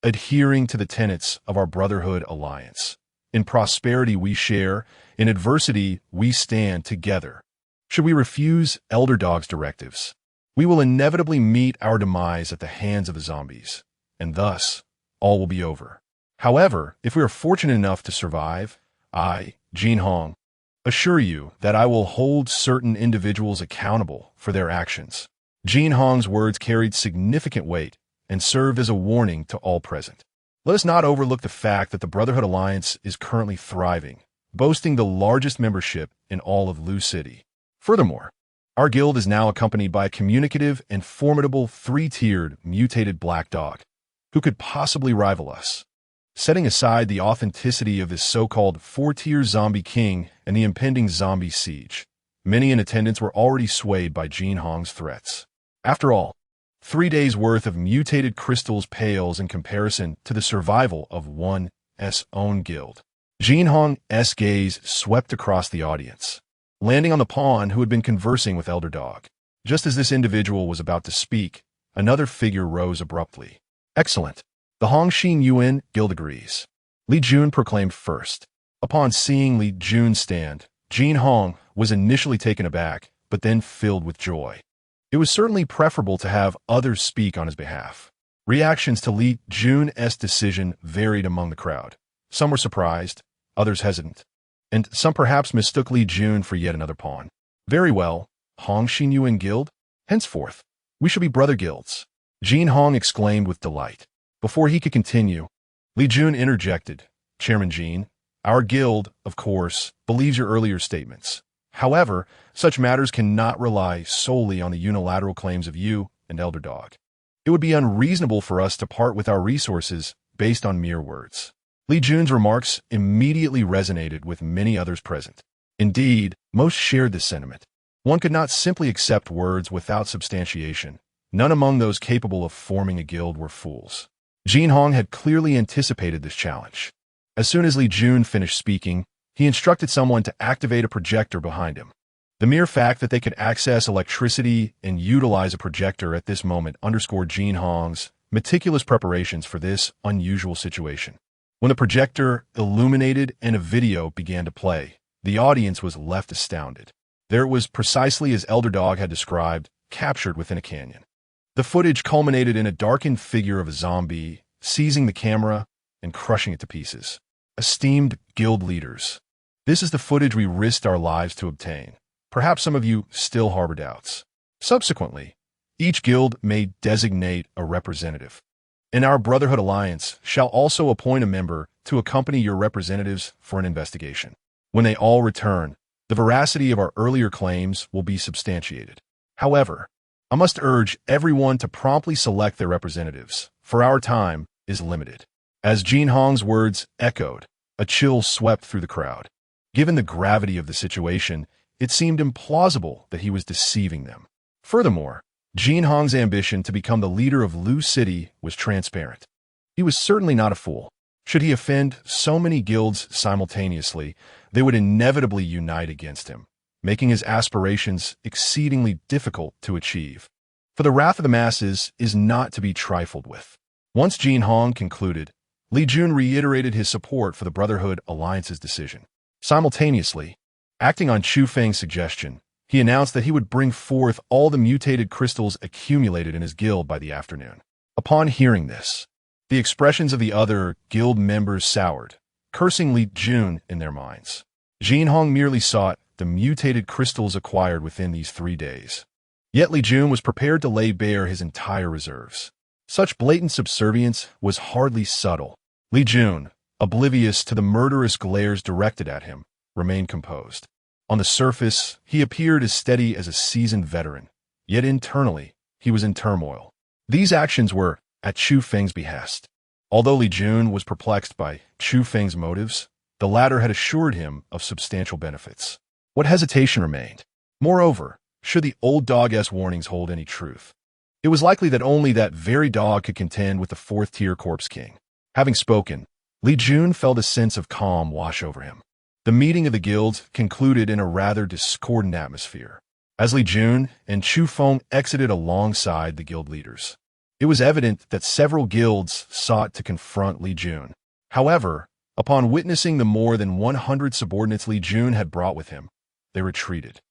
S1: adhering to the tenets of our Brotherhood Alliance. In prosperity we share, in adversity we stand together. Should we refuse Elder Dog's directives, we will inevitably meet our demise at the hands of the zombies, and thus all will be over. However, if we are fortunate enough to survive, I, Jin Hong, assure you that I will hold certain individuals accountable for their actions. Jin Hong's words carried significant weight and served as a warning to all present. Let us not overlook the fact that the Brotherhood Alliance is currently thriving, boasting the largest membership in all of Lu City. Furthermore, our guild is now accompanied by a communicative and formidable 3-tiered mutated black dog, who could possibly rival us. Setting aside the authenticity of this so-called 4-tier zombie king and the impending zombie siege, many in attendance were already swayed by Jin Hong's threats. After all, 3 days' worth of mutated crystals pales in comparison to the survival of one's own guild. Jin Hong's gaze swept across the audience, landing on the pawn who had been conversing with Elder Dog. Just as this individual was about to speak, another figure rose abruptly. Excellent. The Hongxin Yuan Guild agrees. Li Jun proclaimed first. Upon seeing Li Jun stand, Jin Hong was initially taken aback, but then filled with joy. It was certainly preferable to have others speak on his behalf. Reactions to Li Jun's decision varied among the crowd. Some were surprised, others hesitant, and some perhaps mistook Li Jun for yet another pawn. Very well, Hongxin Yuan Guild. Henceforth, we shall be brother guilds. Jin Hong exclaimed with delight. Before he could continue, Li Jun interjected. Chairman Jean, our guild, of course, believes your earlier statements. However, such matters cannot rely solely on the unilateral claims of you and Elder Dog. It would be unreasonable for us to part with our resources based on mere words. Li Jun's remarks immediately resonated with many others present. Indeed, most shared this sentiment. One could not simply accept words without substantiation. None among those capable of forming a guild were fools. Jin Hong had clearly anticipated this challenge. As soon as Li Jun finished speaking, he instructed someone to activate a projector behind him. The mere fact that they could access electricity and utilize a projector at this moment underscored Jin Hong's meticulous preparations for this unusual situation. When the projector illuminated and a video began to play, the audience was left astounded. There it was, precisely as Elder Dog had described, captured within a canyon. The footage culminated in a darkened figure of a zombie, seizing the camera and crushing it to pieces. Esteemed guild leaders, this is the footage we risked our lives to obtain. Perhaps some of you still harbor doubts. Subsequently, each guild may designate a representative. And our Brotherhood Alliance shall also appoint a member to accompany your representatives for an investigation. When they all return, the veracity of our earlier claims will be substantiated. However, I must urge everyone to promptly select their representatives, for our time is limited. As Jin Hong's words echoed, a chill swept through the crowd. Given the gravity of the situation, it seemed implausible that he was deceiving them. Furthermore, Jin Hong's ambition to become the leader of Lu City was transparent. He was certainly not a fool. Should he offend so many guilds simultaneously, they would inevitably unite against him, making his aspirations exceedingly difficult to achieve. For the wrath of the masses is not to be trifled with. Once Jin Hong concluded, Li Jun reiterated his support for the Brotherhood Alliance's decision. Simultaneously, acting on Chu Feng's suggestion, he announced that he would bring forth all the mutated crystals accumulated in his guild by the afternoon. Upon hearing this, the expressions of the other guild members soured, cursing Li Jun in their minds. Jin Hong merely sought the mutated crystals acquired within these 3 days. Yet Li Jun was prepared to lay bare his entire reserves. Such blatant subservience was hardly subtle. Li Jun, oblivious to the murderous glares directed at him, remained composed. On the surface, he appeared as steady as a seasoned veteran, yet internally, he was in turmoil. These actions were at Chu Feng's behest. Although Li Jun was perplexed by Chu Feng's motives, the latter had assured him of substantial benefits. What hesitation remained? Moreover, should the old dog's warnings hold any truth? It was likely that only that very dog could contend with the fourth-tier Corpse King. Having spoken, Li Jun felt a sense of calm wash over him. The meeting of the guilds concluded in a rather discordant atmosphere, as Li Jun and Chu Feng exited alongside the guild leaders. It was evident that several guilds sought to confront Li Jun. However, upon witnessing the more than 100 subordinates Li Jun had brought with him, they retreated.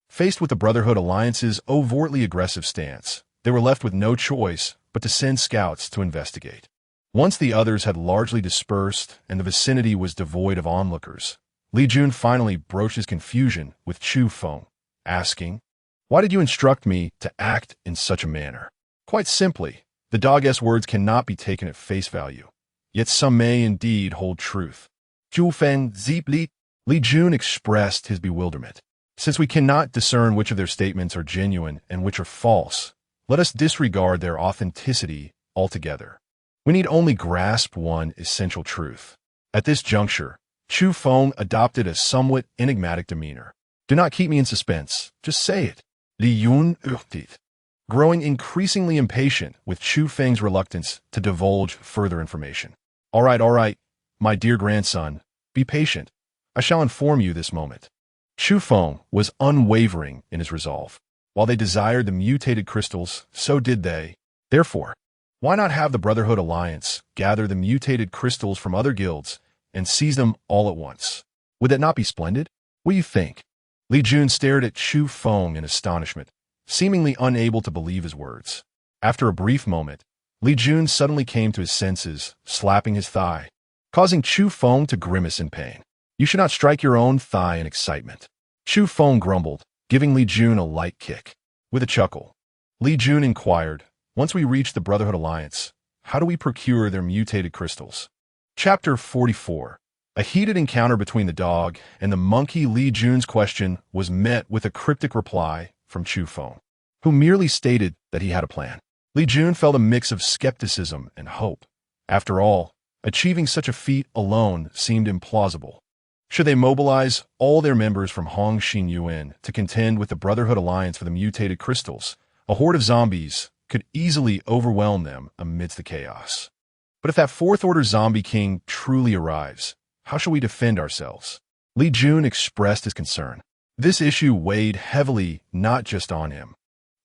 S1: Faced with the Brotherhood Alliance's overtly aggressive stance, they were left with no choice but to send scouts to investigate. Once the others had largely dispersed and the vicinity was devoid of onlookers, Li Jun finally broached his confusion with Chu Feng, asking, "Why did you instruct me to act in such a manner?" Quite simply, the dog's words cannot be taken at face value, yet some may indeed hold truth. Chu Feng Zipli, Li Jun expressed his bewilderment. Since we cannot discern which of their statements are genuine and which are false, let us disregard their authenticity altogether. We need only grasp one essential truth. At this juncture, Chu Feng adopted a somewhat enigmatic demeanor. "Do not keep me in suspense. Just say it." Li Yun urtit, growing increasingly impatient with Chu Feng's reluctance to divulge further information. All right, my dear grandson. Be patient. I shall inform you this moment." Chu Feng was unwavering in his resolve. While they desired the mutated crystals, so did they. Therefore, why not have the Brotherhood Alliance gather the mutated crystals from other guilds and seize them all at once? Would that not be splendid? What do you think? Li Jun stared at Chu Feng in astonishment, seemingly unable to believe his words. After a brief moment, Li Jun suddenly came to his senses, slapping his thigh, causing Chu Feng to grimace in pain. "You should not strike your own thigh in excitement." Chu Feng grumbled, giving Li Jun a light kick. With a chuckle, Li Jun inquired, "Once we reach the Brotherhood Alliance, how do we procure their mutated crystals?" Chapter 44. A heated encounter between the dog and the monkey. Li Jun's question was met with a cryptic reply from Chu Feng, who merely stated that he had a plan. Li Jun felt a mix of skepticism and hope. After all, achieving such a feat alone seemed implausible. Should they mobilize all their members from Hong Yuan to contend with the Brotherhood Alliance for the mutated crystals, a horde of zombies could easily overwhelm them amidst the chaos. But if that fourth-order zombie king truly arrives, how shall we defend ourselves? Li Jun expressed his concern. This issue weighed heavily not just on him,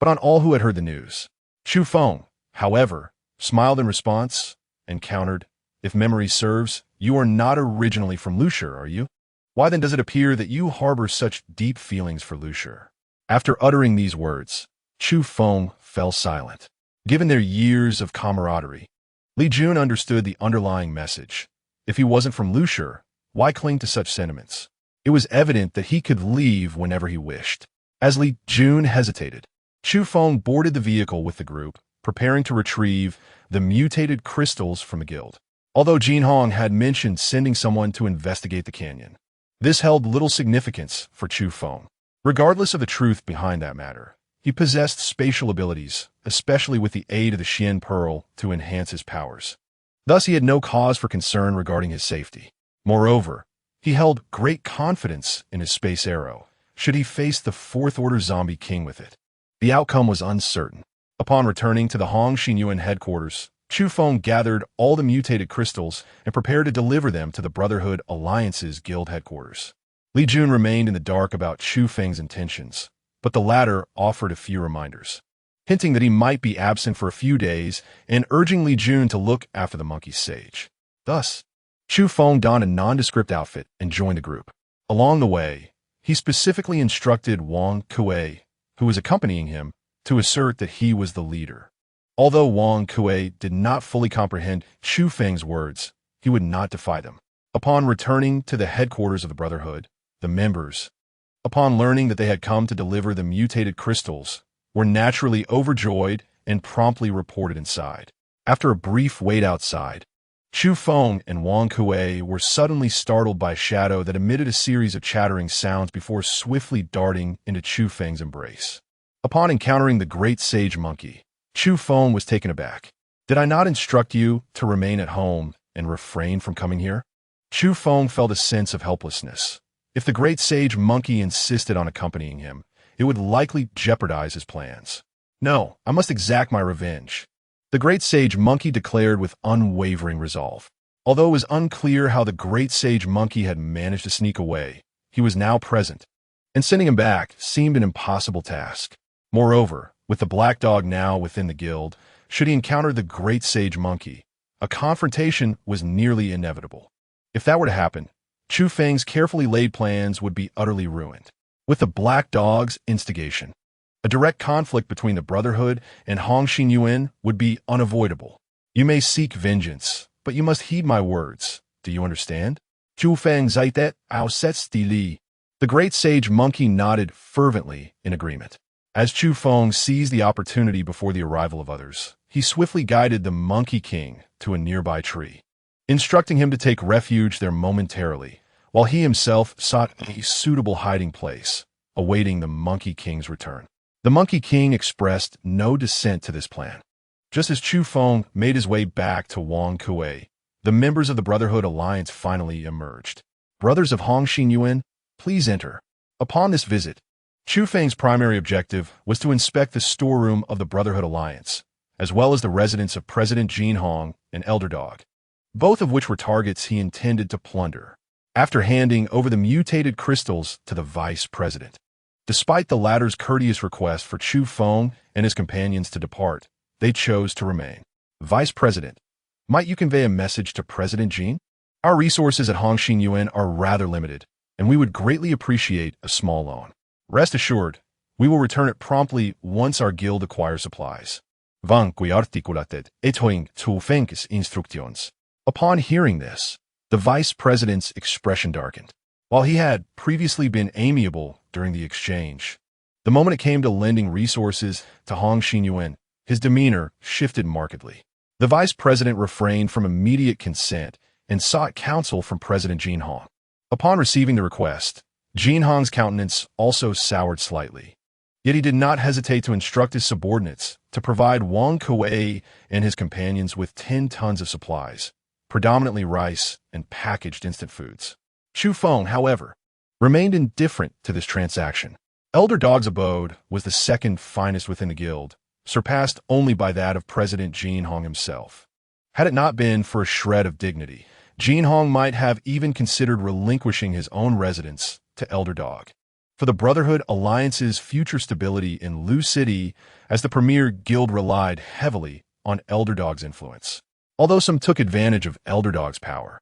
S1: but on all who had heard the news. Chu Feng, however, smiled in response and countered, "If memory serves, you are not originally from Lushur, are you? Why then does it appear that you harbor such deep feelings for Lushur?" After uttering these words, Chu Feng fell silent. Given their years of camaraderie, Li Jun understood the underlying message. If he wasn't from Lushur, why cling to such sentiments? It was evident that he could leave whenever he wished. As Li Jun hesitated, Chu Feng boarded the vehicle with the group, preparing to retrieve the mutated crystals from the guild. Although Jin Hong had mentioned sending someone to investigate the canyon, this held little significance for Chu Feng. Regardless of the truth behind that matter, he possessed spatial abilities, especially with the aid of the Xian Pearl, to enhance his powers. Thus, he had no cause for concern regarding his safety. Moreover, he held great confidence in his space arrow, should he face the fourth-order zombie king with it. The outcome was uncertain. Upon returning to the Hong Yuan headquarters, Chu Feng gathered all the mutated crystals and prepared to deliver them to the Brotherhood Alliance's guild headquarters. Li Jun remained in the dark about Chu Feng's intentions, but the latter offered a few reminders, hinting that he might be absent for a few days and urging Li Jun to look after the monkey sage. Thus, Chu Feng donned a nondescript outfit and joined the group. Along the way, he specifically instructed Wang Kue, who was accompanying him, to assert that he was the leader. Although Wang Kue did not fully comprehend Chu Feng's words, he would not defy them. Upon returning to the headquarters of the Brotherhood, the members, upon learning that they had come to deliver the mutated crystals, were naturally overjoyed and promptly reported inside. After a brief wait outside, Chu Feng and Wang Kue were suddenly startled by a shadow that emitted a series of chattering sounds before swiftly darting into Chu Feng's embrace. Upon encountering the great sage monkey, Chu Feng was taken aback. "Did I not instruct you to remain at home and refrain from coming here?" Chu Feng felt a sense of helplessness. If the great sage monkey insisted on accompanying him, it would likely jeopardize his plans. "No, I must exact my revenge," the great sage monkey declared with unwavering resolve. Although it was unclear how the great sage monkey had managed to sneak away, he was now present, and sending him back seemed an impossible task. Moreover, with the black dog now within the guild, should he encounter the great sage monkey, a confrontation was nearly inevitable. If that were to happen, Chu Feng's carefully laid plans would be utterly ruined. With the black dog's instigation, a direct conflict between the Brotherhood and Hong Yuan would be unavoidable. "You may seek vengeance, but you must heed my words. Do you understand?" Chu Feng zaitet ao sets li. The great sage monkey nodded fervently in agreement. As Chu Feng seized the opportunity before the arrival of others, he swiftly guided the Monkey King to a nearby tree, instructing him to take refuge there momentarily, while he himself sought a suitable hiding place, awaiting the Monkey King's return. The Monkey King expressed no dissent to this plan. Just as Chu Feng made his way back to Wang Kue, the members of the Brotherhood Alliance finally emerged. "Brothers of Hong Yuan, please enter." Upon this visit, Chu Feng's primary objective was to inspect the storeroom of the Brotherhood Alliance, as well as the residence of President Jin Hong and Elder Dog, both of which were targets he intended to plunder. After handing over the mutated crystals to the vice president, despite the latter's courteous request for Chu Feng and his companions to depart, they chose to remain. "Vice President, might you convey a message to President Jin? Our resources at Hong Yuan are rather limited, and we would greatly appreciate a small loan. Rest assured, we will return it promptly once our guild acquires supplies." Van qui articulated etoing Chu Feng's instructions. Upon hearing this, the vice president's expression darkened. While he had previously been amiable during the exchange, the moment it came to lending resources to Hong Yuan, his demeanor shifted markedly. The vice president refrained from immediate consent and sought counsel from President Jin Hong. Upon receiving the request, Jin Hong's countenance also soured slightly. Yet he did not hesitate to instruct his subordinates to provide Wang Kuei and his companions with 10 tons of supplies, predominantly rice and packaged instant foods. Chu Feng, however, remained indifferent to this transaction. Elder Dog's abode was the second finest within the guild, surpassed only by that of President Jin Hong himself. Had it not been for a shred of dignity, Jin Hong might have even considered relinquishing his own residence to Elder Dog. For the Brotherhood Alliance's future stability in Lu City, as the premier guild relied heavily on Elder Dog's influence. Although some took advantage of Elder Dog's power,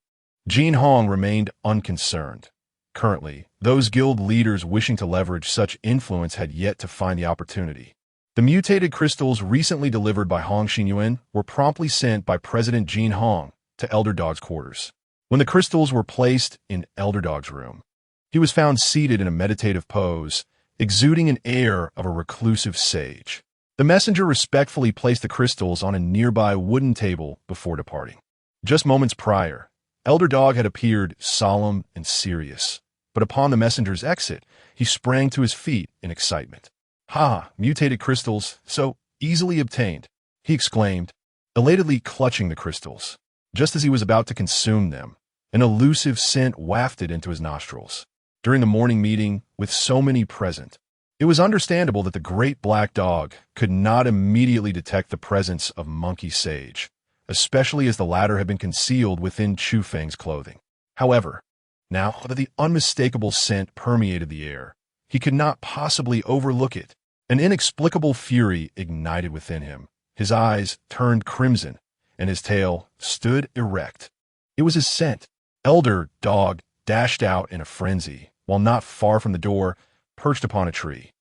S1: Jin Hong remained unconcerned. Currently, those guild leaders wishing to leverage such influence had yet to find the opportunity. The mutated crystals recently delivered by Hong Xinyuan were promptly sent by President Jin Hong to Elder Dog's quarters. When the crystals were placed in Elder Dog's room, he was found seated in a meditative pose, exuding an air of a reclusive sage. The messenger respectfully placed the crystals on a nearby wooden table before departing. Just moments prior, Elder Dog had appeared solemn and serious, but upon the messenger's exit, he sprang to his feet in excitement. "Ha! Mutated crystals, so easily obtained," he exclaimed, elatedly clutching the crystals. Just as he was about to consume them, an elusive scent wafted into his nostrils. During the morning meeting, with so many present, it was understandable that the great black dog could not immediately detect the presence of Monkey Sage, especially as the latter had been concealed within Chu Feng's clothing. However, now that the unmistakable scent permeated the air, he could not possibly overlook it. An inexplicable fury ignited within him. His eyes turned crimson, and his tail stood erect. It was his scent. Elder Dog dashed out in a frenzy, while not far from the door, perched upon a tree.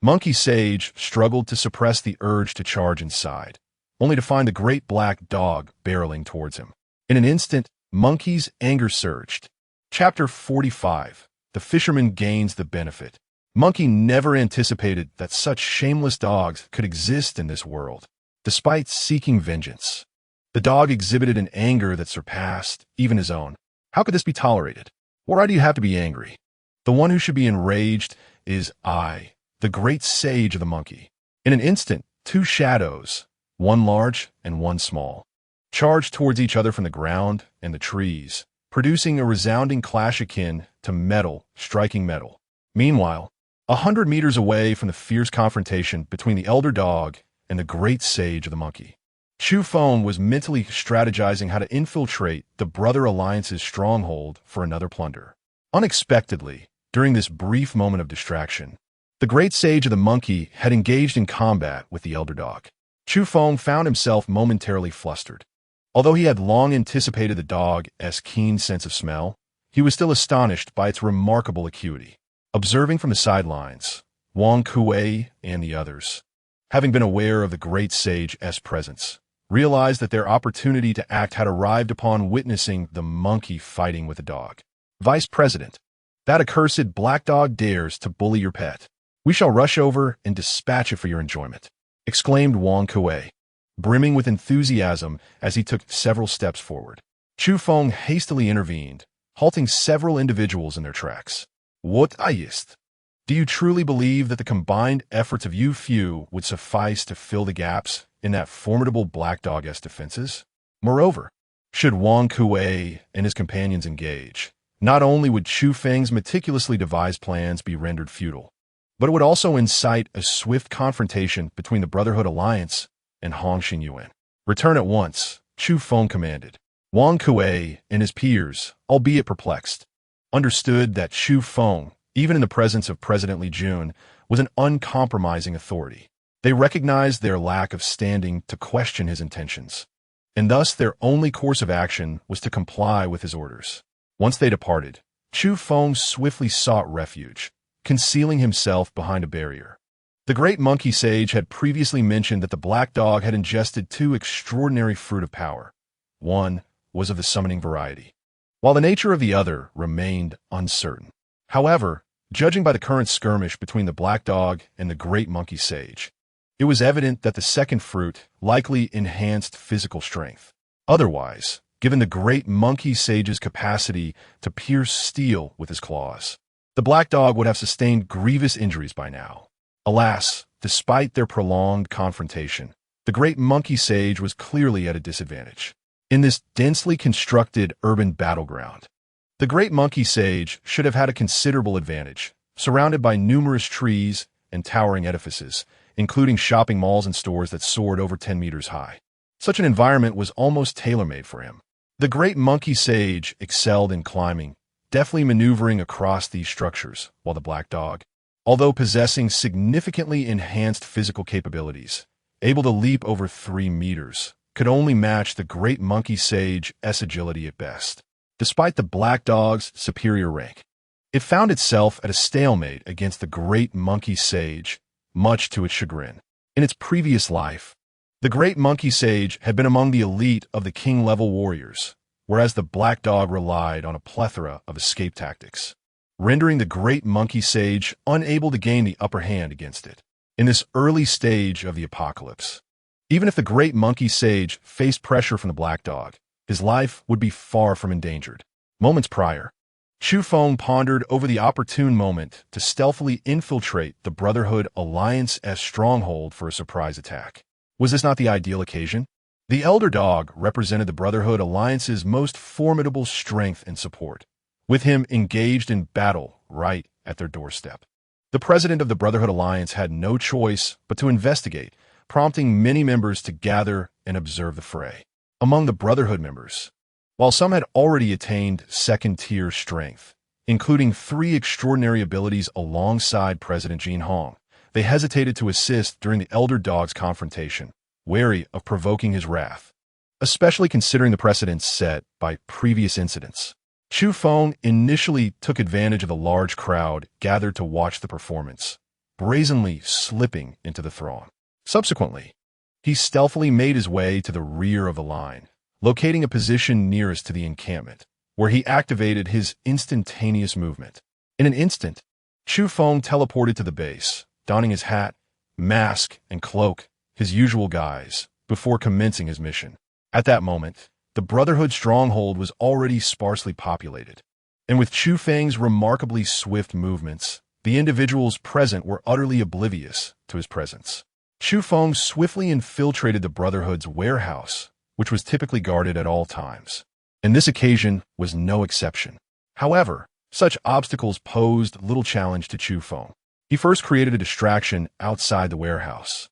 S1: Monkey Sage struggled to suppress the urge to charge inside, only to find the great black dog barreling towards him. In an instant, Monkey's anger surged. Chapter 45. The Fisherman Gains the Benefit. Monkey never anticipated that such shameless dogs could exist in this world. Despite seeking vengeance, the dog exhibited an anger that surpassed even his own. How could this be tolerated? Why do you have to be angry? The one who should be enraged is I, the great sage of the monkey. In an instant, 2 shadows, one large and one small, charged towards each other from the ground and the trees, producing a resounding clash akin to metal striking metal. Meanwhile, 100 meters away from the fierce confrontation between the elder dog and the great sage of the monkey, Chu Feng was mentally strategizing how to infiltrate the Brother Alliance's stronghold for another plunder. Unexpectedly, during this brief moment of distraction, the great sage of the monkey had engaged in combat with the elder dog. Chu Feng found himself momentarily flustered. Although he had long anticipated the dog's keen sense of smell, he was still astonished by its remarkable acuity. Observing from the sidelines, Wang Kuei and the others, having been aware of the great sage's presence, realized that their opportunity to act had arrived upon witnessing the monkey fighting with the dog. "Vice President, that accursed black dog dares to bully your pet. We shall rush over and dispatch it for your enjoyment," exclaimed Wang Kuei, brimming with enthusiasm as he took several steps forward. Chu Feng hastily intervened, halting several individuals in their tracks. "What HEIST? Do you truly believe that the combined efforts of you few would suffice to fill the gaps in that formidable black dog's defenses? Moreover, should Wang Kuei and his companions engage, not only would Chu Feng's meticulously devised plans be rendered futile, but it would also incite a swift confrontation between the Brotherhood Alliance and Hong Xinyuan. Return at once, Chu Feng commanded. Wang Kuei and his peers, albeit perplexed, understood that Chu Feng, even in the presence of President Li Jun, was an uncompromising authority. They recognized their lack of standing to question his intentions, and thus their only course of action was to comply with his orders. Once they departed, Chu Feng swiftly sought refuge, concealing himself behind a barrier. The great monkey sage had previously mentioned that the black dog had ingested 2 extraordinary fruit of power. One was of the summoning variety, while the nature of the other remained uncertain. However, judging by the current skirmish between the black dog and the great monkey sage, it was evident that the second fruit likely enhanced physical strength. Otherwise, given the great monkey sage's capacity to pierce steel with his claws. The black dog would have sustained grievous injuries by now. Alas, despite their prolonged confrontation, the great monkey sage was clearly at a disadvantage. In this densely constructed urban battleground, the great monkey sage should have had a considerable advantage, surrounded by numerous trees and towering edifices, including shopping malls and stores that soared over 10 meters high. Such an environment was almost tailor-made for him. The great monkey sage excelled in climbing, deftly maneuvering across these structures, while the black dog, although possessing significantly enhanced physical capabilities, able to leap over 3 meters, could only match the great monkey sage's agility at best. Despite the black dog's superior rank, it found itself at a stalemate against the great monkey sage, much to its chagrin. In its previous life, the great monkey sage had been among the elite of the king-level warriors, whereas the black dog relied on a plethora of escape tactics, rendering the great monkey sage unable to gain the upper hand against it. In this early stage of the apocalypse, even if the great monkey sage faced pressure from the black dog, his life would be far from endangered. Moments prior, Chu Feng pondered over the opportune moment to stealthily infiltrate the Brotherhood Alliance's stronghold for a surprise attack. Was this not the ideal occasion? The elder dog represented the Brotherhood Alliance's most formidable strength and support, with him engaged in battle right at their doorstep. The president of the Brotherhood Alliance had no choice but to investigate, prompting many members to gather and observe the fray. Among the Brotherhood members, while some had already attained second-tier strength, including 3 extraordinary abilities alongside President Jin Hong, they hesitated to assist during the elder dog's confrontation, wary of provoking his wrath, especially considering the precedents set by previous incidents. Chu Feng initially took advantage of the large crowd gathered to watch the performance, brazenly slipping into the throng. Subsequently, he stealthily made his way to the rear of the line, locating a position nearest to the encampment, where he activated his instantaneous movement. In an instant, Chu Feng teleported to the base, donning his hat, mask, and cloak, his usual guise, before commencing his mission. At that moment, the Brotherhood stronghold was already sparsely populated, and with Chu Feng's remarkably swift movements, the individuals present were utterly oblivious to his presence. Chu Feng swiftly infiltrated the Brotherhood's warehouse, which was typically guarded at all times, and this occasion was no exception. However, such obstacles posed little challenge to Chu Feng. He first created a distraction outside the warehouse,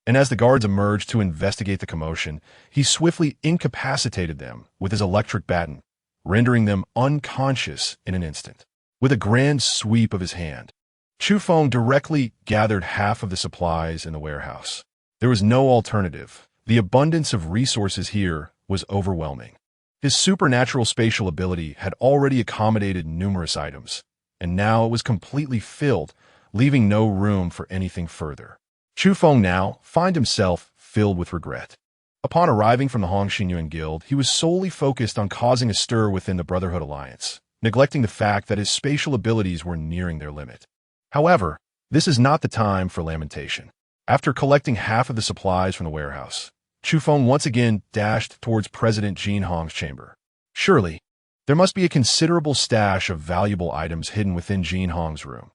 S1: and as the guards emerged to investigate the commotion, he swiftly incapacitated them with his electric baton, rendering them unconscious in an instant. With a grand sweep of his hand, Chu Feng directly gathered half of the supplies in the warehouse. There was no alternative. The abundance of resources here was overwhelming. His supernatural spatial ability had already accommodated numerous items, and now it was completely filled, leaving no room for anything further. Chu Feng now found himself filled with regret. Upon arriving from the Hongshinyuan Guild, he was solely focused on causing a stir within the Brotherhood Alliance, neglecting the fact that his spatial abilities were nearing their limit. However, this is not the time for lamentation. After collecting half of the supplies from the warehouse, Chu Feng once again dashed towards President Jin Hong's chamber. Surely, there must be a considerable stash of valuable items hidden within Jin Hong's room.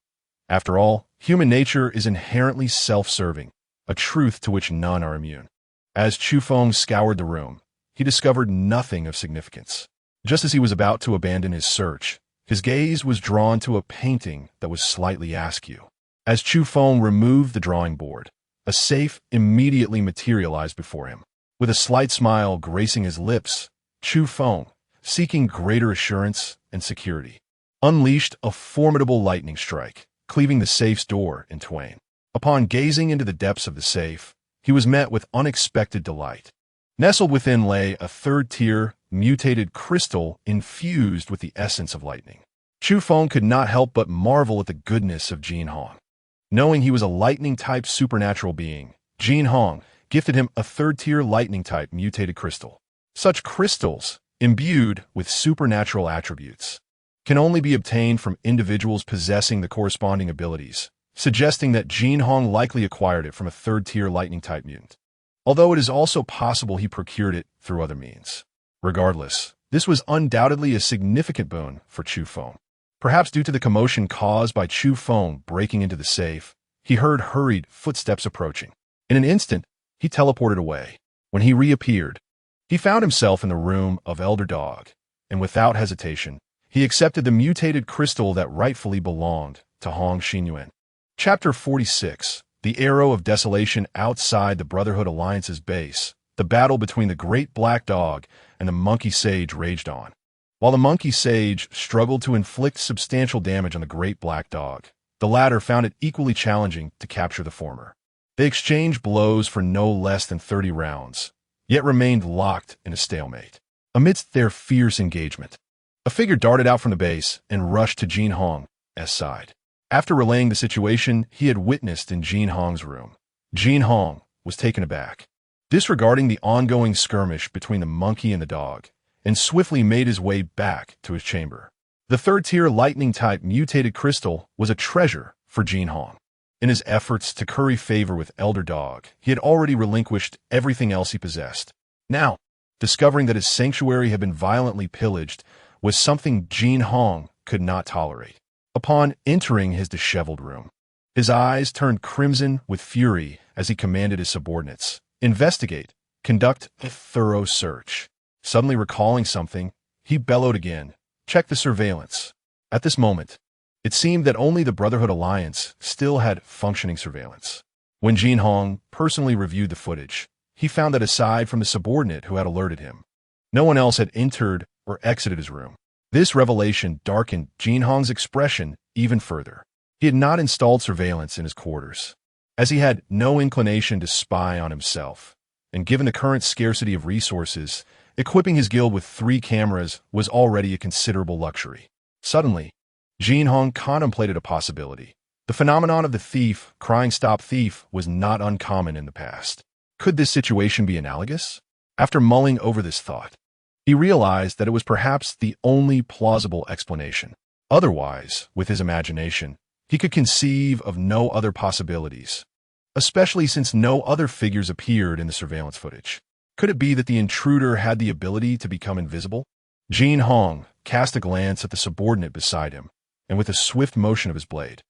S1: After all, human nature is inherently self-serving, a truth to which none are immune. As Chu Feng scoured the room, he discovered nothing of significance. Just as he was about to abandon his search, his gaze was drawn to a painting that was slightly askew. As Chu Feng removed the drawing board, a safe immediately materialized before him. With a slight smile gracing his lips, Chu Feng, seeking greater assurance and security, unleashed a formidable lightning strike, cleaving the safe's door in twain. Upon gazing into the depths of the safe, he was met with unexpected delight. Nestled within lay a third-tier, mutated crystal infused with the essence of lightning. Chu Feng could not help but marvel at the goodness of Jin Hong. Knowing he was a lightning-type supernatural being, Jin Hong gifted him a third-tier lightning-type mutated crystal. Such crystals, imbued with supernatural attributes, can only be obtained from individuals possessing the corresponding abilities, suggesting that Jin Hong likely acquired it from a third-tier lightning-type mutant, although it is also possible he procured it through other means. Regardless, this was undoubtedly a significant boon for Chu Feng. Perhaps due to the commotion caused by Chu Feng breaking into the safe, he heard hurried footsteps approaching. In an instant, he teleported away. When he reappeared, he found himself in the room of Elder Dog, and without hesitation, he accepted the mutated crystal that rightfully belonged to Hong Xinyuan. Chapter 46. The Arrow of Desolation. Outside the Brotherhood Alliance's base, the battle between the Great Black Dog and the Monkey Sage raged on. While the Monkey Sage struggled to inflict substantial damage on the Great Black Dog, the latter found it equally challenging to capture the former. They exchanged blows for no less than 30 rounds, yet remained locked in a stalemate. Amidst their fierce engagement, a figure darted out from the base and rushed to Jin Hong's side. After relaying the situation he had witnessed in Jin Hong's room, Jin Hong was taken aback, disregarding the ongoing skirmish between the monkey and the dog, and swiftly made his way back to his chamber. The third-tier lightning-type mutated crystal was a treasure for Jin Hong. In his efforts to curry favor with Elder Dog, he had already relinquished everything else he possessed. Now, discovering that his sanctuary had been violently pillaged was something Jin Hong could not tolerate. Upon entering his disheveled room, his eyes turned crimson with fury as he commanded his subordinates, "Investigate, conduct a thorough search." Suddenly recalling something, he bellowed again, "Check the surveillance." At this moment, it seemed that only the Brotherhood Alliance still had functioning surveillance. When Jin Hong personally reviewed the footage, he found that aside from the subordinate who had alerted him, no one else had entered or exited his room. This revelation darkened Jin Hong's expression even further. He had not installed surveillance in his quarters, as he had no inclination to spy on himself, and given the current scarcity of resources, equipping his guild with 3 cameras was already a considerable luxury. Suddenly, Jin Hong contemplated a possibility. The phenomenon of the thief crying "Stop thief" was not uncommon in the past. Could this situation be analogous? After mulling over this thought, he realized that it was perhaps the only plausible explanation. Otherwise, with his imagination, he could conceive of no other possibilities, especially since no other figures appeared in the surveillance footage. Could it be that the intruder had the ability to become invisible? Jin Hong cast a glance at the subordinate beside him, and with a swift motion of his blade,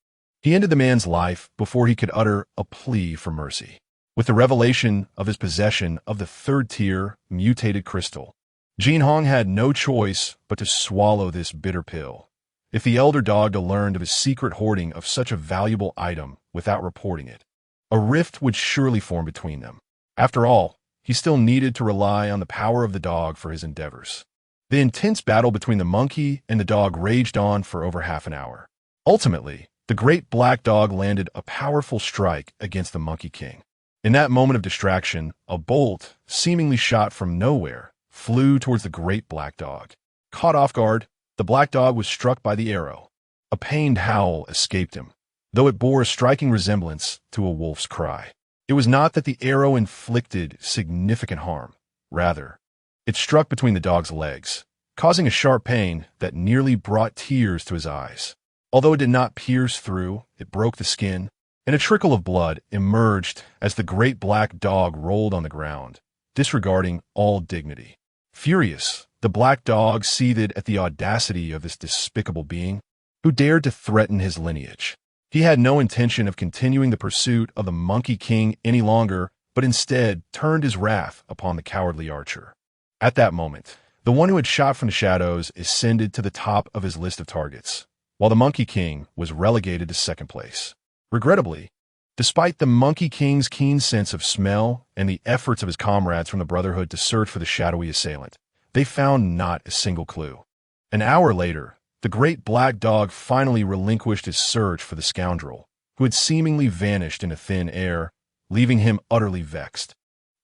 S1: he ended the man's life before he could utter a plea for mercy. With the revelation of his possession of the third-tier mutated crystal, Jin Hong had no choice but to swallow this bitter pill. If the Elder Dog learned of his secret hoarding of such a valuable item without reporting it, a rift would surely form between them. After all, he still needed to rely on the power of the dog for his endeavors. The intense battle between the monkey and the dog raged on for over half an hour. Ultimately, the Great Black Dog landed a powerful strike against the Monkey King. In that moment of distraction, a bolt, seemingly shot from nowhere, flew towards the Great Black Dog. Caught off guard, the Black Dog was struck by the arrow. A pained howl escaped him, though it bore a striking resemblance to a wolf's cry. It was not that the arrow inflicted significant harm. Rather, it struck between the dog's legs, causing a sharp pain that nearly brought tears to his eyes. Although it did not pierce through, it broke the skin, and a trickle of blood emerged as the Great Black Dog rolled on the ground, disregarding all dignity. Furious, the Black Dog seethed at the audacity of this despicable being, who dared to threaten his lineage. He had no intention of continuing the pursuit of the Monkey King any longer, but instead turned his wrath upon the cowardly archer. At that moment, the one who had shot from the shadows ascended to the top of his list of targets, while the Monkey King was relegated to second place. Regrettably, despite the Monkey King's keen sense of smell and the efforts of his comrades from the Brotherhood to search for the shadowy assailant, they found not a single clue. An hour later, the Great Black Dog finally relinquished his search for the scoundrel, who had seemingly vanished into thin air, leaving him utterly vexed.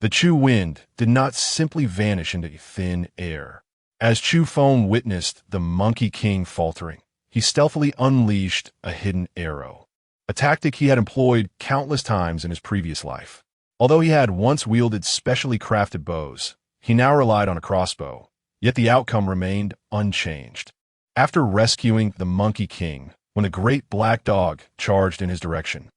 S1: The Chu wind did not simply vanish into thin air. As Chu Feng witnessed the Monkey King faltering, he stealthily unleashed a hidden arrow, a tactic he had employed countless times in his previous life. Although he had once wielded specially crafted bows, he now relied on a crossbow, yet the outcome remained unchanged. After rescuing the Monkey King, when the Great Black Dog charged in his direction,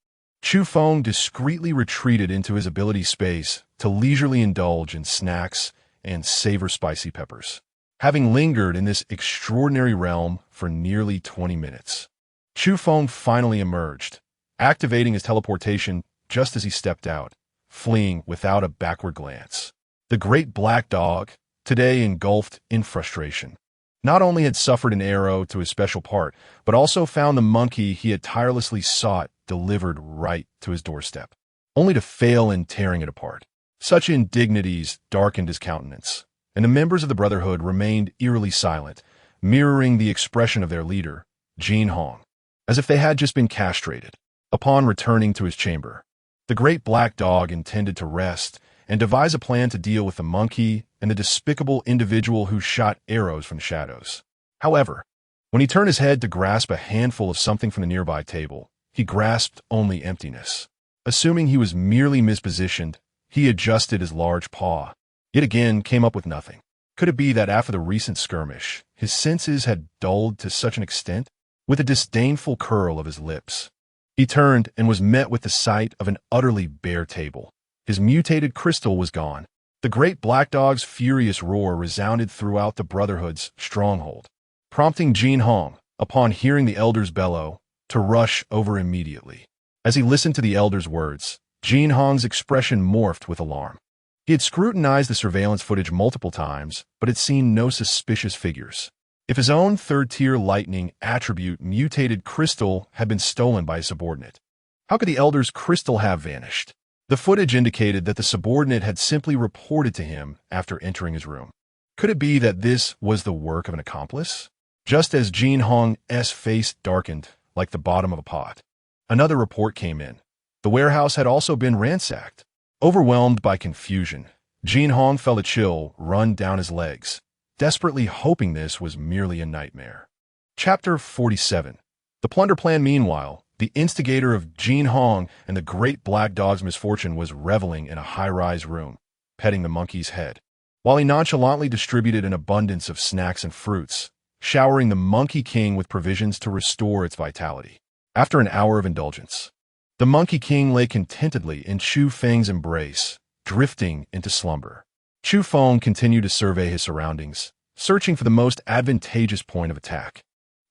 S1: Chu Feng discreetly retreated into his ability space to leisurely indulge in snacks and savor spicy peppers. Having lingered in this extraordinary realm for nearly 20 minutes, Chu Feng finally emerged, activating his teleportation just as he stepped out, fleeing without a backward glance. The great black dog, today engulfed in frustration, not only had suffered an arrow to his special part, but also found the monkey he had tirelessly sought delivered right to his doorstep, only to fail in tearing it apart. Such indignities darkened his countenance, and the members of the Brotherhood remained eerily silent, mirroring the expression of their leader, Jin Hong, as if they had just been castrated. Upon returning to his chamber, the great black dog intended to rest and devise a plan to deal with the monkey and the despicable individual who shot arrows from the shadows. However, when he turned his head to grasp a handful of something from the nearby table, he grasped only emptiness. Assuming he was merely mispositioned, he adjusted his large paw, yet again came up with nothing. Could it be that after the recent skirmish, his senses had dulled to such an extent? With a disdainful curl of his lips, he turned and was met with the sight of an utterly bare table. His mutated crystal was gone. The great black dog's furious roar resounded throughout the Brotherhood's stronghold, prompting Jin Hong, upon hearing the elder's bellow, to rush over immediately. As he listened to the elder's words, Jin Hong's expression morphed with alarm. He had scrutinized the surveillance footage multiple times, but had seen no suspicious figures. If his own third-tier lightning attribute mutated crystal had been stolen by a subordinate, how could the elder's crystal have vanished? The footage indicated that the subordinate had simply reported to him after entering his room. Could it be that this was the work of an accomplice? Just as Jin Hong's face darkened like the bottom of a pot, another report came in. The warehouse had also been ransacked. Overwhelmed by confusion, Jin Hong felt a chill run down his legs, desperately hoping this was merely a nightmare. Chapter 47. The plunder plan. Meanwhile, the instigator of Jin Hong and the great black dog's misfortune was reveling in a high-rise room, petting the monkey's head, while he nonchalantly distributed an abundance of snacks and fruits, showering the Monkey King with provisions to restore its vitality. After an hour of indulgence, the Monkey King lay contentedly in Chu Feng's embrace, drifting into slumber. Chu Feng continued to survey his surroundings, searching for the most advantageous point of attack.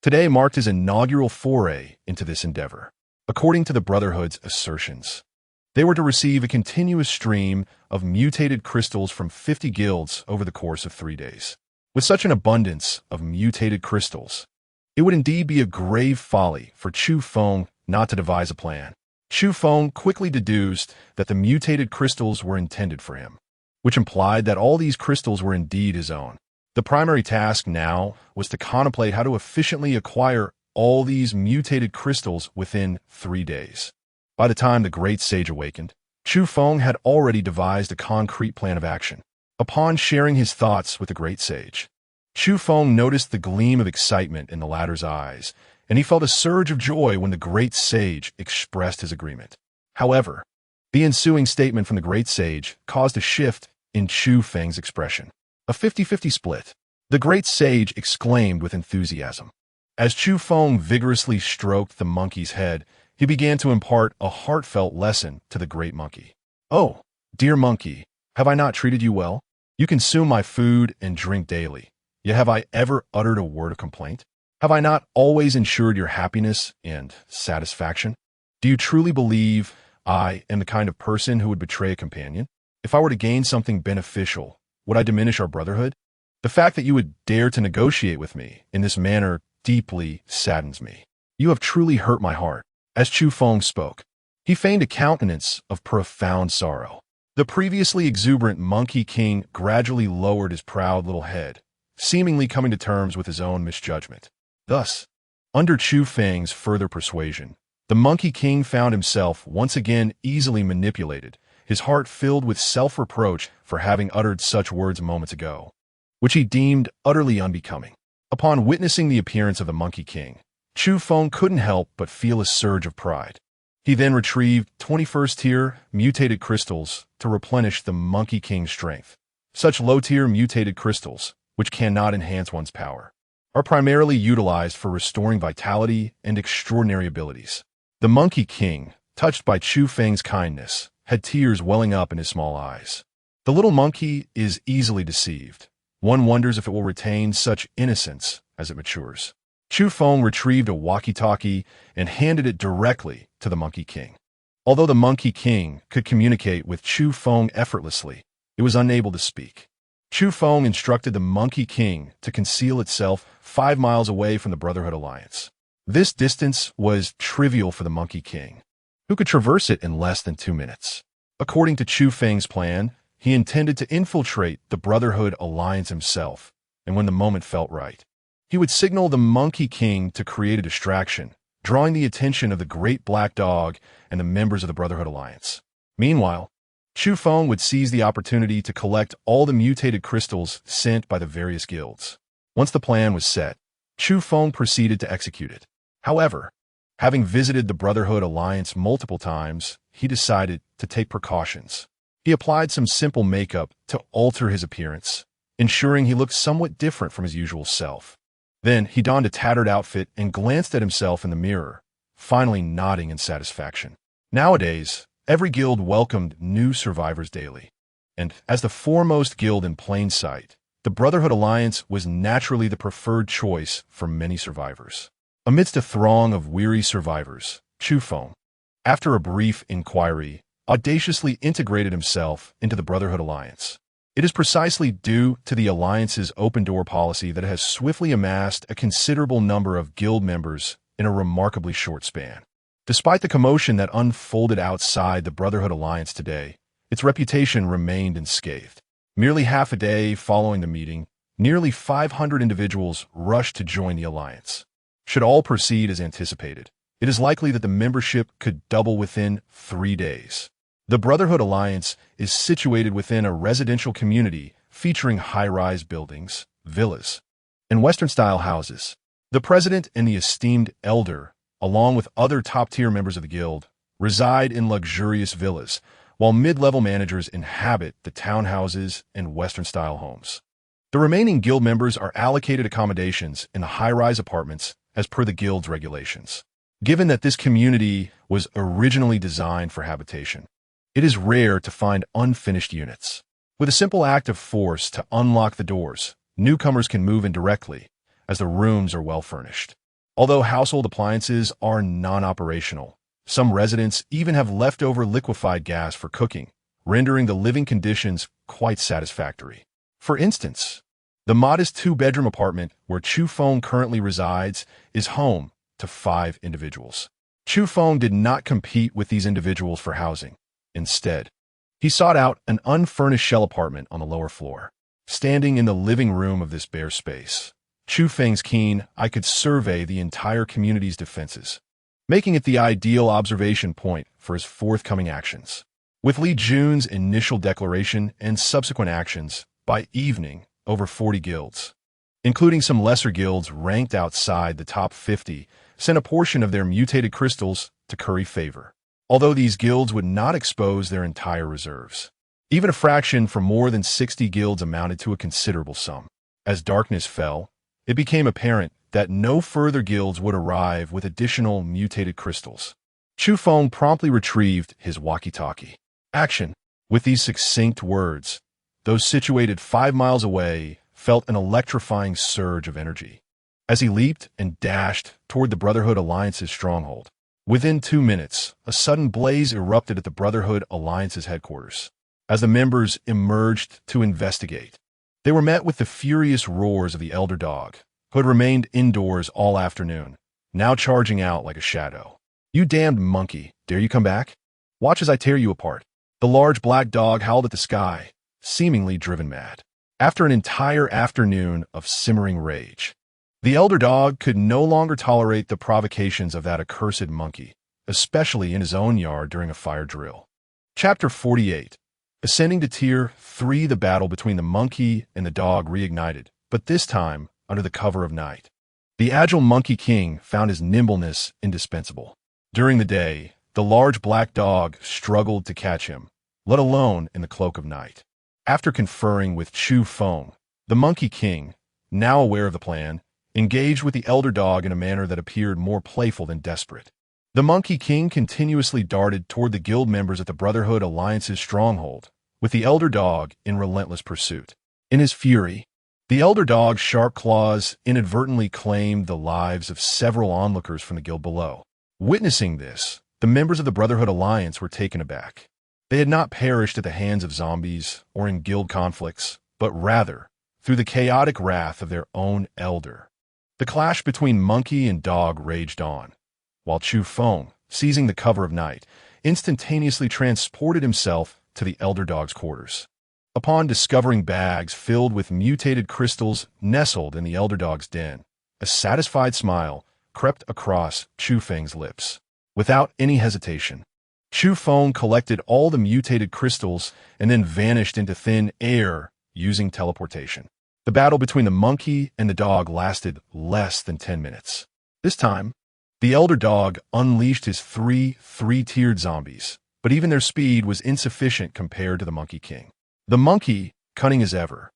S1: Today marked his inaugural foray into this endeavor. According to the Brotherhood's assertions, they were to receive a continuous stream of mutated crystals from 50 guilds over the course of 3 days. With such an abundance of mutated crystals, it would indeed be a grave folly for Chu Feng not to devise a plan. Chu Feng quickly deduced that the mutated crystals were intended for him, which implied that all these crystals were indeed his own. The primary task now was to contemplate how to efficiently acquire all these mutated crystals within 3 days. By the time the great sage awakened, Chu Feng had already devised a concrete plan of action. Upon sharing his thoughts with the great sage, Chu Feng noticed the gleam of excitement in the latter's eyes, and he felt a surge of joy when the great sage expressed his agreement. However, the ensuing statement from the great sage caused a shift in Chu Feng's expression. A 50-50 split, the great sage exclaimed with enthusiasm. As Chu Feng vigorously stroked the monkey's head, he began to impart a heartfelt lesson to the great monkey. "Oh, dear monkey, have I not treated you well? You consume my food and drink daily. Yet have I ever uttered a word of complaint? Have I not always ensured your happiness and satisfaction? Do you truly believe I am the kind of person who would betray a companion? If I were to gain something beneficial, would I diminish our brotherhood? The fact that you would dare to negotiate with me in this manner deeply saddens me. You have truly hurt my heart." As Chu Feng spoke, he feigned a countenance of profound sorrow. The previously exuberant Monkey King gradually lowered his proud little head, seemingly coming to terms with his own misjudgment. Thus, under Chu Feng's further persuasion, the Monkey King found himself once again easily manipulated, his heart filled with self-reproach for having uttered such words moments ago, which he deemed utterly unbecoming. Upon witnessing the appearance of the Monkey King, Chu Feng couldn't help but feel a surge of pride. He then retrieved 21st-tier mutated crystals to replenish the Monkey King's strength. Such low-tier mutated crystals, which cannot enhance one's power, are primarily utilized for restoring vitality and extraordinary abilities. The Monkey King, touched by Chu Feng's kindness, had tears welling up in his small eyes. The little monkey is easily deceived. One wonders if it will retain such innocence as it matures. Chu Feng retrieved a walkie-talkie and handed it directly to the Monkey King. Although the Monkey King could communicate with Chu Feng effortlessly, it was unable to speak. Chu Feng instructed the Monkey King to conceal itself 5 miles away from the Brotherhood Alliance. This distance was trivial for the Monkey King, who could traverse it in less than 2 minutes. According to Chu Feng's plan, he intended to infiltrate the Brotherhood Alliance himself, and when the moment felt right, he would signal the Monkey King to create a distraction, drawing the attention of the Great Black Dog and the members of the Brotherhood Alliance. Meanwhile, Chu Feng would seize the opportunity to collect all the mutated crystals sent by the various guilds. Once the plan was set, Chu Feng proceeded to execute it. However, having visited the Brotherhood Alliance multiple times, he decided to take precautions. He applied some simple makeup to alter his appearance, ensuring he looked somewhat different from his usual self. Then he donned a tattered outfit and glanced at himself in the mirror, finally nodding in satisfaction. Nowadays, every guild welcomed new survivors daily, and as the foremost guild in plain sight, the Brotherhood Alliance was naturally the preferred choice for many survivors. Amidst a throng of weary survivors, Chu Feng, after a brief inquiry, audaciously integrated himself into the Brotherhood Alliance. It is precisely due to the Alliance's open-door policy that it has swiftly amassed a considerable number of guild members in a remarkably short span. Despite the commotion that unfolded outside the Brotherhood Alliance today, its reputation remained unscathed. Merely half a day following the meeting, nearly 500 individuals rushed to join the Alliance. Should all proceed as anticipated, it is likely that the membership could double within 3 days. The Brotherhood Alliance is situated within a residential community featuring high-rise buildings, villas, and Western-style houses. The president and the esteemed elder, along with other top-tier members of the guild, reside in luxurious villas, while mid-level managers inhabit the townhouses and Western-style homes. The remaining guild members are allocated accommodations in the high-rise apartments as per the guild's regulations. Given that this community was originally designed for habitation, it is rare to find unfinished units. With a simple act of force to unlock the doors, newcomers can move in directly, as the rooms are well furnished. Although household appliances are non-operational, some residents even have leftover liquefied gas for cooking, rendering the living conditions quite satisfactory. For instance, the modest 2-bedroom apartment where Chu Feng currently resides is home to 5 individuals. Chu Feng did not compete with these individuals for housing. Instead, he sought out an unfurnished shell apartment on the lower floor. Standing in the living room of this bare space, Chu Feng's keen eye could survey the entire community's defenses, making it the ideal observation point for his forthcoming actions. With Li Jun's initial declaration and subsequent actions, by evening, over 40 guilds, including some lesser guilds ranked outside the top 50, sent a portion of their mutated crystals to curry favor. Although these guilds would not expose their entire reserves, even a fraction for more than 60 guilds amounted to a considerable sum. As darkness fell, it became apparent that no further guilds would arrive with additional mutated crystals. Chu Feng promptly retrieved his walkie-talkie. Action! With these succinct words, those situated 5 miles away felt an electrifying surge of energy as he leaped and dashed toward the Brotherhood Alliance's stronghold. Within 2 minutes, a sudden blaze erupted at the Brotherhood Alliance's headquarters. As the members emerged to investigate, they were met with the furious roars of the elder dog, who had remained indoors all afternoon, now charging out like a shadow. "You damned monkey, dare you come back? Watch as I tear you apart." The large black dog howled at the sky, seemingly driven mad. After an entire afternoon of simmering rage, the elder dog could no longer tolerate the provocations of that accursed monkey, especially in his own yard during a fire drill. Chapter 48. Ascending to Tier 3, the battle between the monkey and the dog reignited, but this time under the cover of night. The agile Monkey King found his nimbleness indispensable. During the day, the large black dog struggled to catch him, let alone in the cloak of night. After conferring with Chu Feng, the Monkey King, now aware of the plan, engaged with the elder dog in a manner that appeared more playful than desperate. The Monkey King continuously darted toward the guild members at the Brotherhood Alliance's stronghold, with the elder dog in relentless pursuit. In his fury, the elder dog's sharp claws inadvertently claimed the lives of several onlookers from the guild below. Witnessing this, the members of the Brotherhood Alliance were taken aback. They had not perished at the hands of zombies or in guild conflicts, but rather through the chaotic wrath of their own elder. The clash between monkey and dog raged on, while Chu Feng, seizing the cover of night, instantaneously transported himself to the elder dog's quarters. Upon discovering bags filled with mutated crystals nestled in the elder dog's den, a satisfied smile crept across Chu Feng's lips. Without any hesitation, Chu Feng collected all the mutated crystals and then vanished into thin air using teleportation. The battle between the monkey and the dog lasted less than 10 minutes. This time, the elder dog unleashed his three-tiered zombies, but even their speed was insufficient compared to the Monkey King. The monkey, cunning as ever,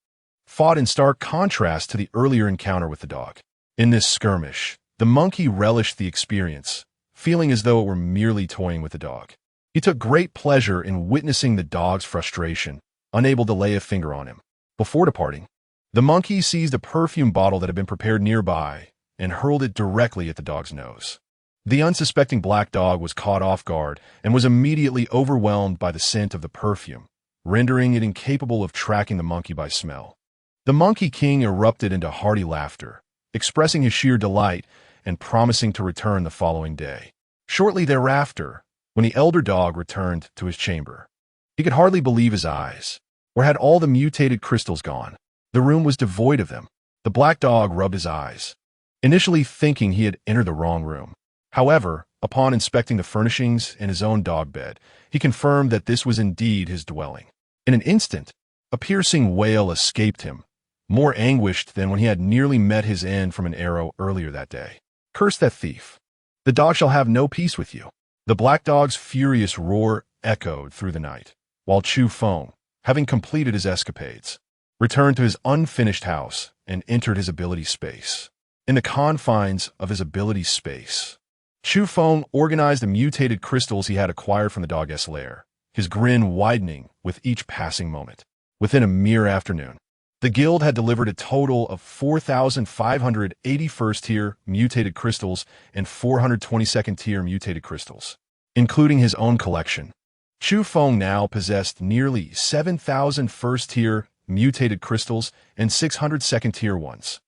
S1: fought in stark contrast to the earlier encounter with the dog. In this skirmish, the monkey relished the experience, feeling as though it were merely toying with the dog. He took great pleasure in witnessing the dog's frustration, unable to lay a finger on him. Before departing, the monkey seized a perfume bottle that had been prepared nearby and hurled it directly at the dog's nose. The unsuspecting black dog was caught off guard and was immediately overwhelmed by the scent of the perfume, rendering it incapable of tracking the monkey by smell. The Monkey King erupted into hearty laughter, expressing his sheer delight and promising to return the following day. Shortly thereafter, when the elder dog returned to his chamber, he could hardly believe his eyes. Where had all the mutated crystals gone? The room was devoid of them. The black dog rubbed his eyes, initially thinking he had entered the wrong room. However, upon inspecting the furnishings and his own dog bed, he confirmed that this was indeed his dwelling. In an instant, a piercing wail escaped him, more anguished than when he had nearly met his end from an arrow earlier that day. "Curse that thief! The dog shall have no peace with you." The black dog's furious roar echoed through the night, while Chu Feng, having completed his escapades, returned to his unfinished house and entered his ability space. In the confines of his ability space, Chu Feng organized the mutated crystals he had acquired from the dog's lair, his grin widening with each passing moment. Within a mere afternoon, the guild had delivered a total of 4,580 first-tier mutated crystals and 422nd-tier mutated crystals. Including his own collection, Chu Feng now possessed nearly 7,000 first-tier mutated crystals and 600 second-tier ones.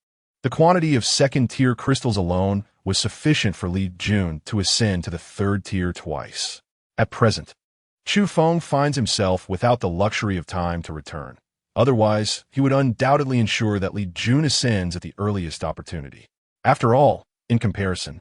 S1: The quantity of second-tier crystals alone was sufficient for Li Jun to ascend to the third tier twice. At present, Chu Feng finds himself without the luxury of time to return. Otherwise, he would undoubtedly ensure that Li Jun ascends at the earliest opportunity. After all, in comparison,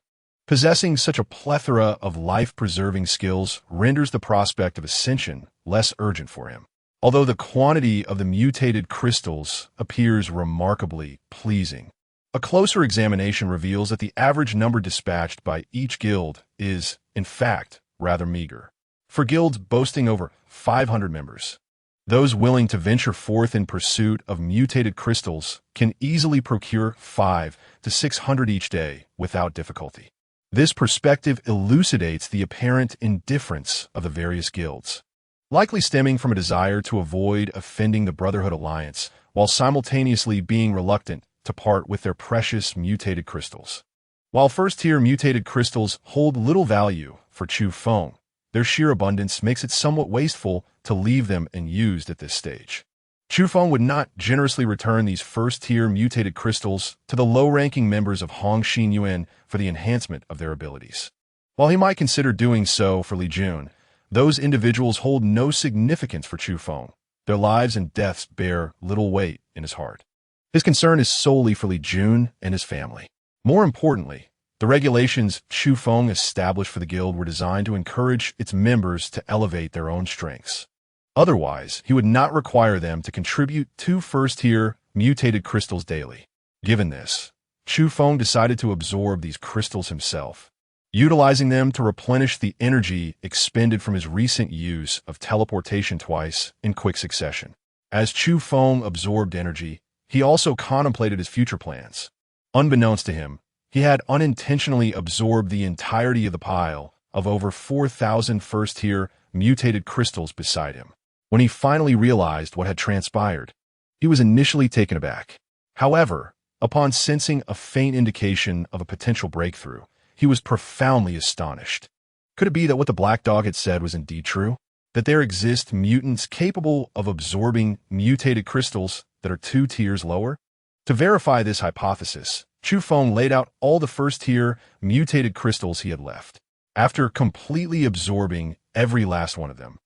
S1: possessing such a plethora of life-preserving skills renders the prospect of ascension less urgent for him. Although the quantity of the mutated crystals appears remarkably pleasing, a closer examination reveals that the average number dispatched by each guild is, in fact, rather meager. For guilds boasting over 500 members, those willing to venture forth in pursuit of mutated crystals can easily procure 500 to 600 each day without difficulty. This perspective elucidates the apparent indifference of the various guilds, likely stemming from a desire to avoid offending the Brotherhood Alliance while simultaneously being reluctant to part with their precious mutated crystals. While first-tier mutated crystals hold little value for Chu Feng, their sheer abundance makes it somewhat wasteful to leave them unused at this stage. Chu Feng would not generously return these first-tier mutated crystals to the low-ranking members of Hong Xin Yuan for the enhancement of their abilities. While he might consider doing so for Li Jun, those individuals hold no significance for Chu Feng. Their lives and deaths bear little weight in his heart. His concern is solely for Li Jun and his family. More importantly, the regulations Chu Feng established for the guild were designed to encourage its members to elevate their own strengths. Otherwise, he would not require them to contribute 2 first-tier mutated crystals daily. Given this, Chu Feng decided to absorb these crystals himself, utilizing them to replenish the energy expended from his recent use of teleportation twice in quick succession. As Chu Feng absorbed energy, he also contemplated his future plans. Unbeknownst to him, he had unintentionally absorbed the entirety of the pile of over 4,000 first-tier mutated crystals beside him. When he finally realized what had transpired, he was initially taken aback. However, upon sensing a faint indication of a potential breakthrough, he was profoundly astonished. Could it be that what the black dog had said was indeed true? That there exist mutants capable of absorbing mutated crystals that are 2 tiers lower? To verify this hypothesis, Chu Feng laid out all the first-tier mutated crystals he had left. After completely absorbing every last one of them,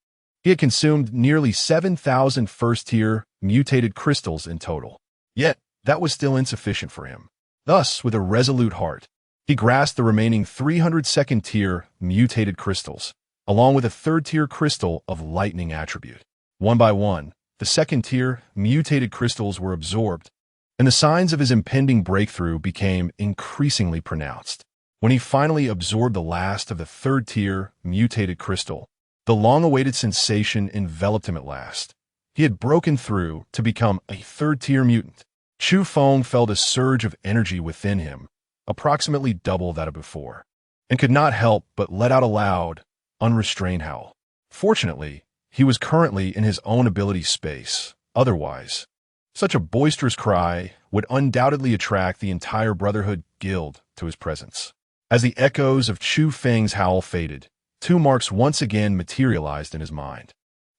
S1: he had consumed nearly 7,000 first-tier mutated crystals in total. Yet, that was still insufficient for him. Thus, with a resolute heart, he grasped the remaining 300 second-tier mutated crystals, along with a third-tier crystal of lightning attribute. One by one, the second-tier mutated crystals were absorbed, and the signs of his impending breakthrough became increasingly pronounced. When he finally absorbed the last of the third-tier mutated crystal, the long-awaited sensation enveloped him at last. He had broken through to become a third-tier mutant. Chu Feng felt a surge of energy within him, approximately double that of before, and could not help but let out a loud, unrestrained howl. Fortunately, he was currently in his own ability space. Otherwise, such a boisterous cry would undoubtedly attract the entire Brotherhood Guild to his presence. As the echoes of Chu Feng's howl faded, 2 marks once again materialized in his mind.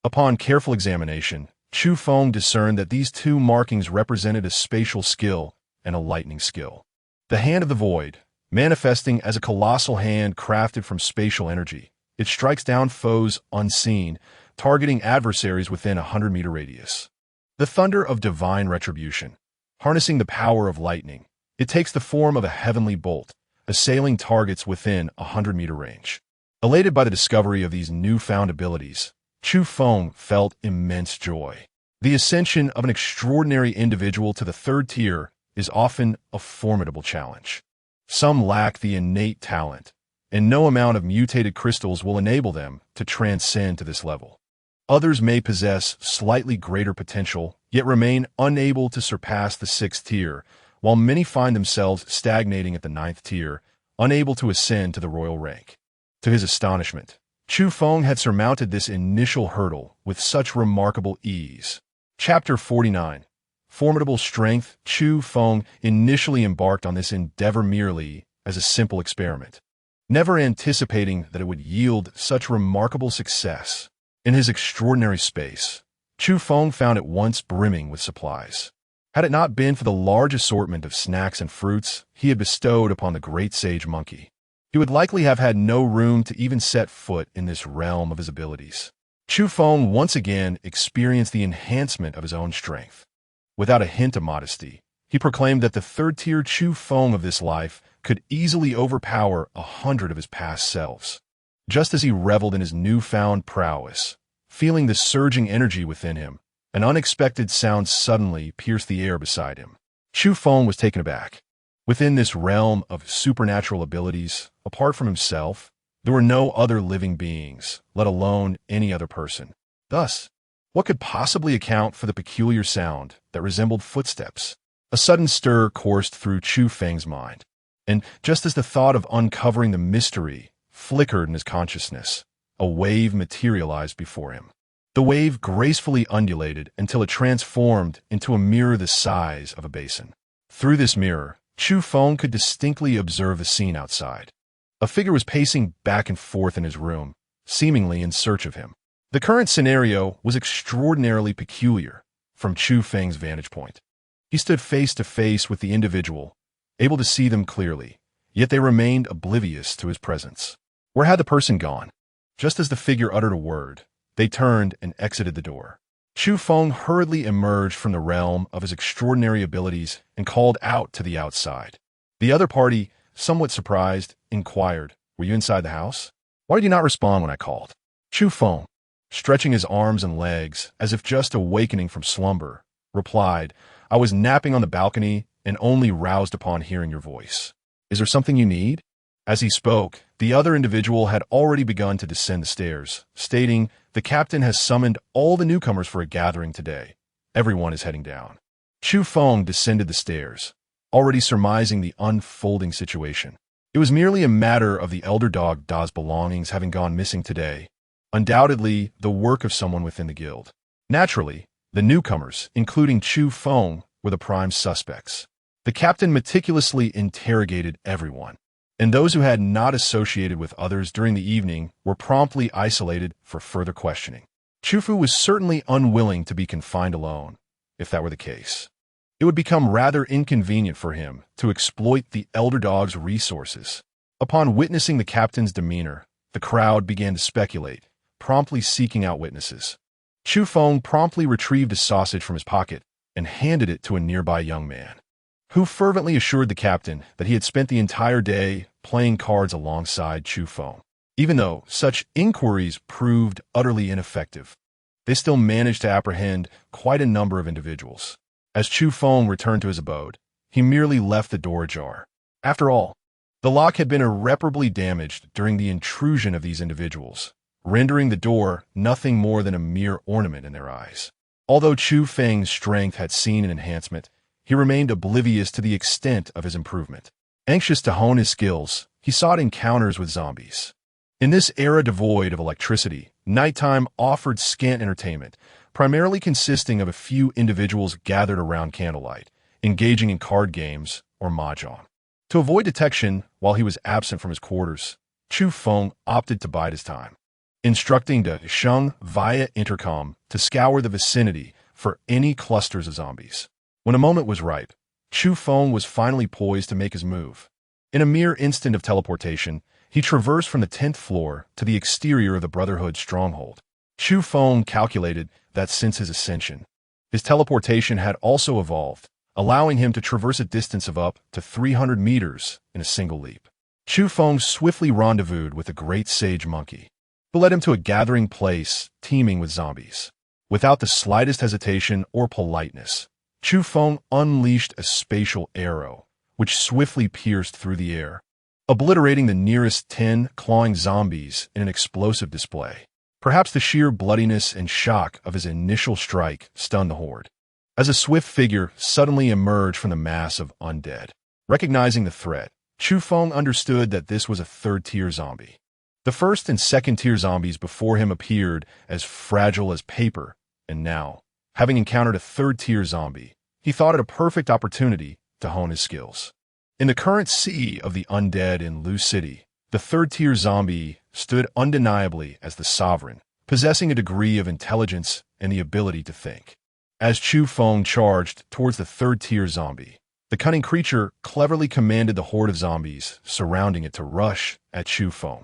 S1: Upon careful examination, Chu Feng discerned that these 2 markings represented a spatial skill and a lightning skill. The Hand of the Void, manifesting as a colossal hand crafted from spatial energy, it strikes down foes unseen, targeting adversaries within a 100-meter radius. The Thunder of Divine Retribution, harnessing the power of lightning, it takes the form of a heavenly bolt, assailing targets within a 100-meter range. Elated by the discovery of these newfound abilities, Chu Feng felt immense joy. The ascension of an extraordinary individual to the 3rd tier is often a formidable challenge. Some lack the innate talent, and no amount of mutated crystals will enable them to transcend to this level. Others may possess slightly greater potential, yet remain unable to surpass the 6th tier, while many find themselves stagnating at the 9th tier, unable to ascend to the royal rank. To his astonishment, Chu Feng had surmounted this initial hurdle with such remarkable ease. Chapter 49. Formidable Strength. Chu Feng initially embarked on this endeavor merely as a simple experiment, never anticipating that it would yield such remarkable success. In his extraordinary space, Chu Feng found it once brimming with supplies. Had it not been for the large assortment of snacks and fruits he had bestowed upon the great sage monkey, he would likely have had no room to even set foot in this realm of his abilities. Chu Feng once again experienced the enhancement of his own strength. Without a hint of modesty, he proclaimed that the 3rd-tier Chu Feng of this life could easily overpower 100 of his past selves. Just as he reveled in his newfound prowess, feeling the surging energy within him, an unexpected sound suddenly pierced the air beside him. Chu Feng was taken aback. Within this realm of supernatural abilities, apart from himself, there were no other living beings, let alone any other person. Thus, what could possibly account for the peculiar sound that resembled footsteps? A sudden stir coursed through Chu Feng's mind, and just as the thought of uncovering the mystery flickered in his consciousness, a wave materialized before him. The wave gracefully undulated until it transformed into a mirror the size of a basin. Through this mirror, Chu Feng could distinctly observe the scene outside. A figure was pacing back and forth in his room, seemingly in search of him. The current scenario was extraordinarily peculiar from Chu Feng's vantage point. He stood face to face with the individual, able to see them clearly, yet they remained oblivious to his presence. Where had the person gone? Just as the figure uttered a word, they turned and exited the door. Chu Feng hurriedly emerged from the realm of his extraordinary abilities and called out to the outside. The other party, somewhat surprised, inquired, "Were you inside the house? Why did you not respond when I called?" Chu Feng, stretching his arms and legs as if just awakening from slumber, replied, "I was napping on the balcony and only roused upon hearing your voice. Is there something you need?" As he spoke, the other individual had already begun to descend the stairs, stating, "The captain has summoned all the newcomers for a gathering today. Everyone is heading down." Chu Feng descended the stairs, already surmising the unfolding situation. It was merely a matter of the elder dog Da's belongings having gone missing today. undoubtedly the work of someone within the guild. Naturally, the newcomers, including Chu Feng, were the prime suspects. The captain meticulously interrogated everyone, and those who had not associated with others during the evening were promptly isolated for further questioning. Chu Fu was certainly unwilling to be confined alone, if that were the case. It would become rather inconvenient for him to exploit the elder dog's resources. Upon witnessing the captain's demeanor, the crowd began to speculate, promptly seeking out witnesses. Chu Feng promptly retrieved a sausage from his pocket and handed it to a nearby young man, who fervently assured the captain that he had spent the entire day playing cards alongside Chu Feng. Even though such inquiries proved utterly ineffective, they still managed to apprehend quite a number of individuals. As Chu Feng returned to his abode, he merely left the door ajar. After all, the lock had been irreparably damaged during the intrusion of these individuals, rendering the door nothing more than a mere ornament in their eyes. Although Chu Feng's strength had seen an enhancement, he remained oblivious to the extent of his improvement. Anxious to hone his skills, he sought encounters with zombies. In this era devoid of electricity, nighttime offered scant entertainment, primarily consisting of a few individuals gathered around candlelight, engaging in card games or mahjong. To avoid detection while he was absent from his quarters, Chu Feng opted to bide his time, instructing De Sheng via intercom to scour the vicinity for any clusters of zombies. When a moment was ripe, Chu Feng was finally poised to make his move. In a mere instant of teleportation, he traversed from the 10th floor to the exterior of the Brotherhood's stronghold. Chu Feng calculated that since his ascension, his teleportation had also evolved, allowing him to traverse a distance of up to 300 meters in a single leap. Chu Feng swiftly rendezvoused with the great sage monkey, who led him to a gathering place teeming with zombies. Without the slightest hesitation or politeness, Chu Feng unleashed a spatial arrow, which swiftly pierced through the air, obliterating the nearest 10 clawing zombies in an explosive display. Perhaps the sheer bloodiness and shock of his initial strike stunned the horde, as a swift figure suddenly emerged from the mass of undead. Recognizing the threat, Chu Feng understood that this was a third-tier zombie. The first and second-tier zombies before him appeared as fragile as paper, and now, having encountered a third-tier zombie, he thought it a perfect opportunity to hone his skills. In the current sea of the undead in Lu City, the third-tier zombie stood undeniably as the sovereign, possessing a degree of intelligence and the ability to think. As Chu Feng charged towards the third-tier zombie, the cunning creature cleverly commanded the horde of zombies surrounding it to rush at Chu Feng,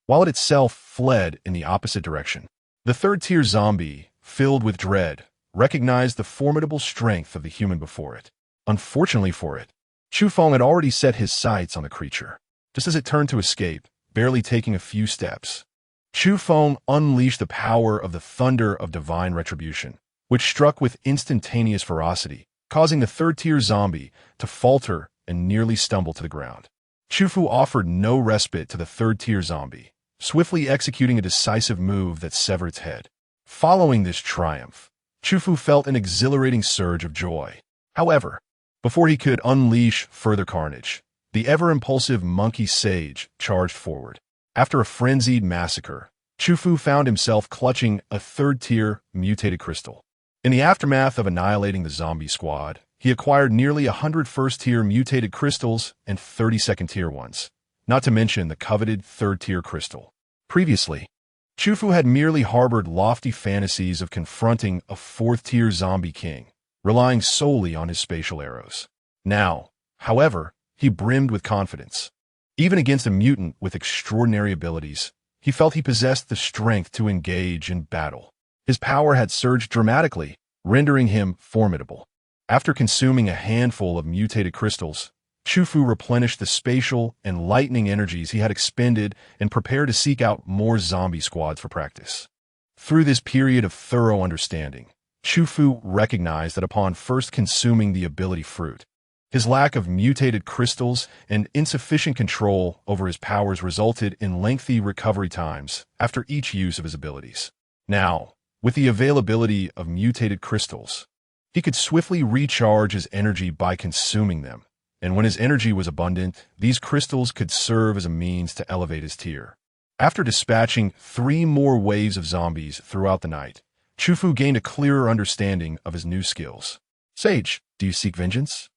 S1: while it itself fled in the opposite direction. The third-tier zombie, filled with dread, recognized the formidable strength of the human before it. Unfortunately for it, Chu Feng had already set his sights on the creature. Just as it turned to escape, barely taking a few steps, Chu Feng unleashed the power of the thunder of divine retribution, which struck with instantaneous ferocity, causing the third-tier zombie to falter and nearly stumble to the ground. Chu Fu offered no respite to the third-tier zombie, swiftly executing a decisive move that severed its head. Following this triumph, Chu Fu felt an exhilarating surge of joy. However, before he could unleash further carnage, the ever-impulsive monkey sage charged forward. After a frenzied massacre, Chu Fu found himself clutching a third-tier mutated crystal. In the aftermath of annihilating the zombie squad, he acquired nearly 100 first-tier mutated crystals and 30 second-tier ones, not to mention the coveted third-tier crystal. Previously, Chu Fu had merely harbored lofty fantasies of confronting a fourth-tier zombie king, relying solely on his spatial arrows. Now, however, he brimmed with confidence. Even against a mutant with extraordinary abilities, he felt he possessed the strength to engage in battle. His power had surged dramatically, rendering him formidable. After consuming a handful of mutated crystals, Chu Fu replenished the spatial and lightning energies he had expended and prepared to seek out more zombie squads for practice. Through this period of thorough understanding, Chu Fu recognized that upon first consuming the ability fruit, his lack of mutated crystals and insufficient control over his powers resulted in lengthy recovery times after each use of his abilities. Now, with the availability of mutated crystals, he could swiftly recharge his energy by consuming them, and when his energy was abundant, these crystals could serve as a means to elevate his tier. After dispatching 3 more waves of zombies throughout the night, Chu Fu gained a clearer understanding of his new skills. Sage, do you seek vengeance?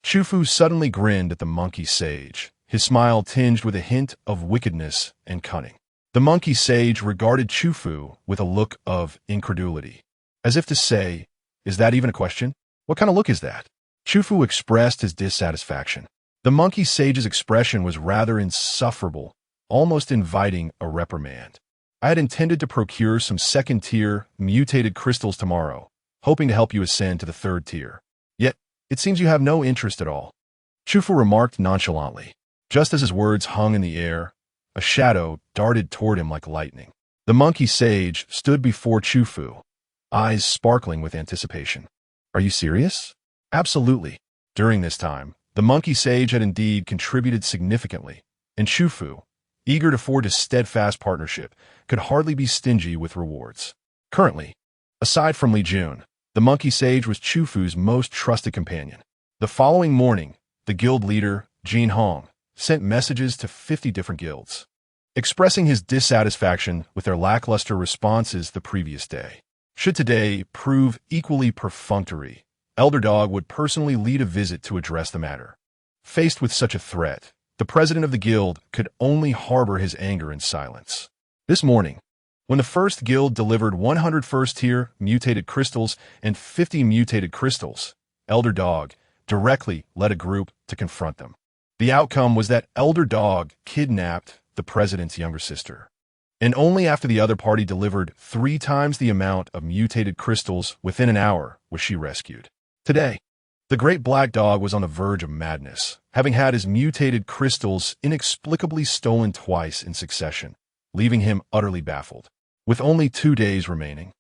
S1: Chu Fu suddenly grinned at the monkey sage, his smile tinged with a hint of wickedness and cunning. The monkey sage regarded Chu Fu with a look of incredulity, as if to say, "Is that even a question? What kind of look is that?" Chu Fu expressed his dissatisfaction. The monkey sage's expression was rather insufferable, almost inviting a reprimand. "I had intended to procure some second-tier mutated crystals tomorrow, hoping to help you ascend to the 3rd tier. Yet, it seems you have no interest at all," Chu Fu remarked nonchalantly. Just as his words hung in the air, a shadow darted toward him like lightning. The monkey sage stood before Chu Fu, eyes sparkling with anticipation. "Are you serious?" "Absolutely." During this time, the monkey sage had indeed contributed significantly, and Chu Fu, eager to forge a steadfast partnership, could hardly be stingy with rewards. Currently, aside from Li Jun, the monkey sage was Chu Fu's most trusted companion. The following morning, the guild leader, Jin Hong, sent messages to 50 different guilds, expressing his dissatisfaction with their lackluster responses the previous day. Should today prove equally perfunctory, Elder Dog would personally lead a visit to address the matter. Faced with such a threat, the president of the guild could only harbor his anger in silence. This morning, when the first guild delivered 100 first-tier mutated crystals and 50 mutated crystals, Elder Dog directly led a group to confront them. The outcome was that Elder Dog kidnapped the president's younger sister. And only after the other party delivered 3 times the amount of mutated crystals within an hour was she rescued. Today, the great black dog was on the verge of madness, having had his mutated crystals inexplicably stolen twice in succession, leaving him utterly baffled. With only 2 days remaining,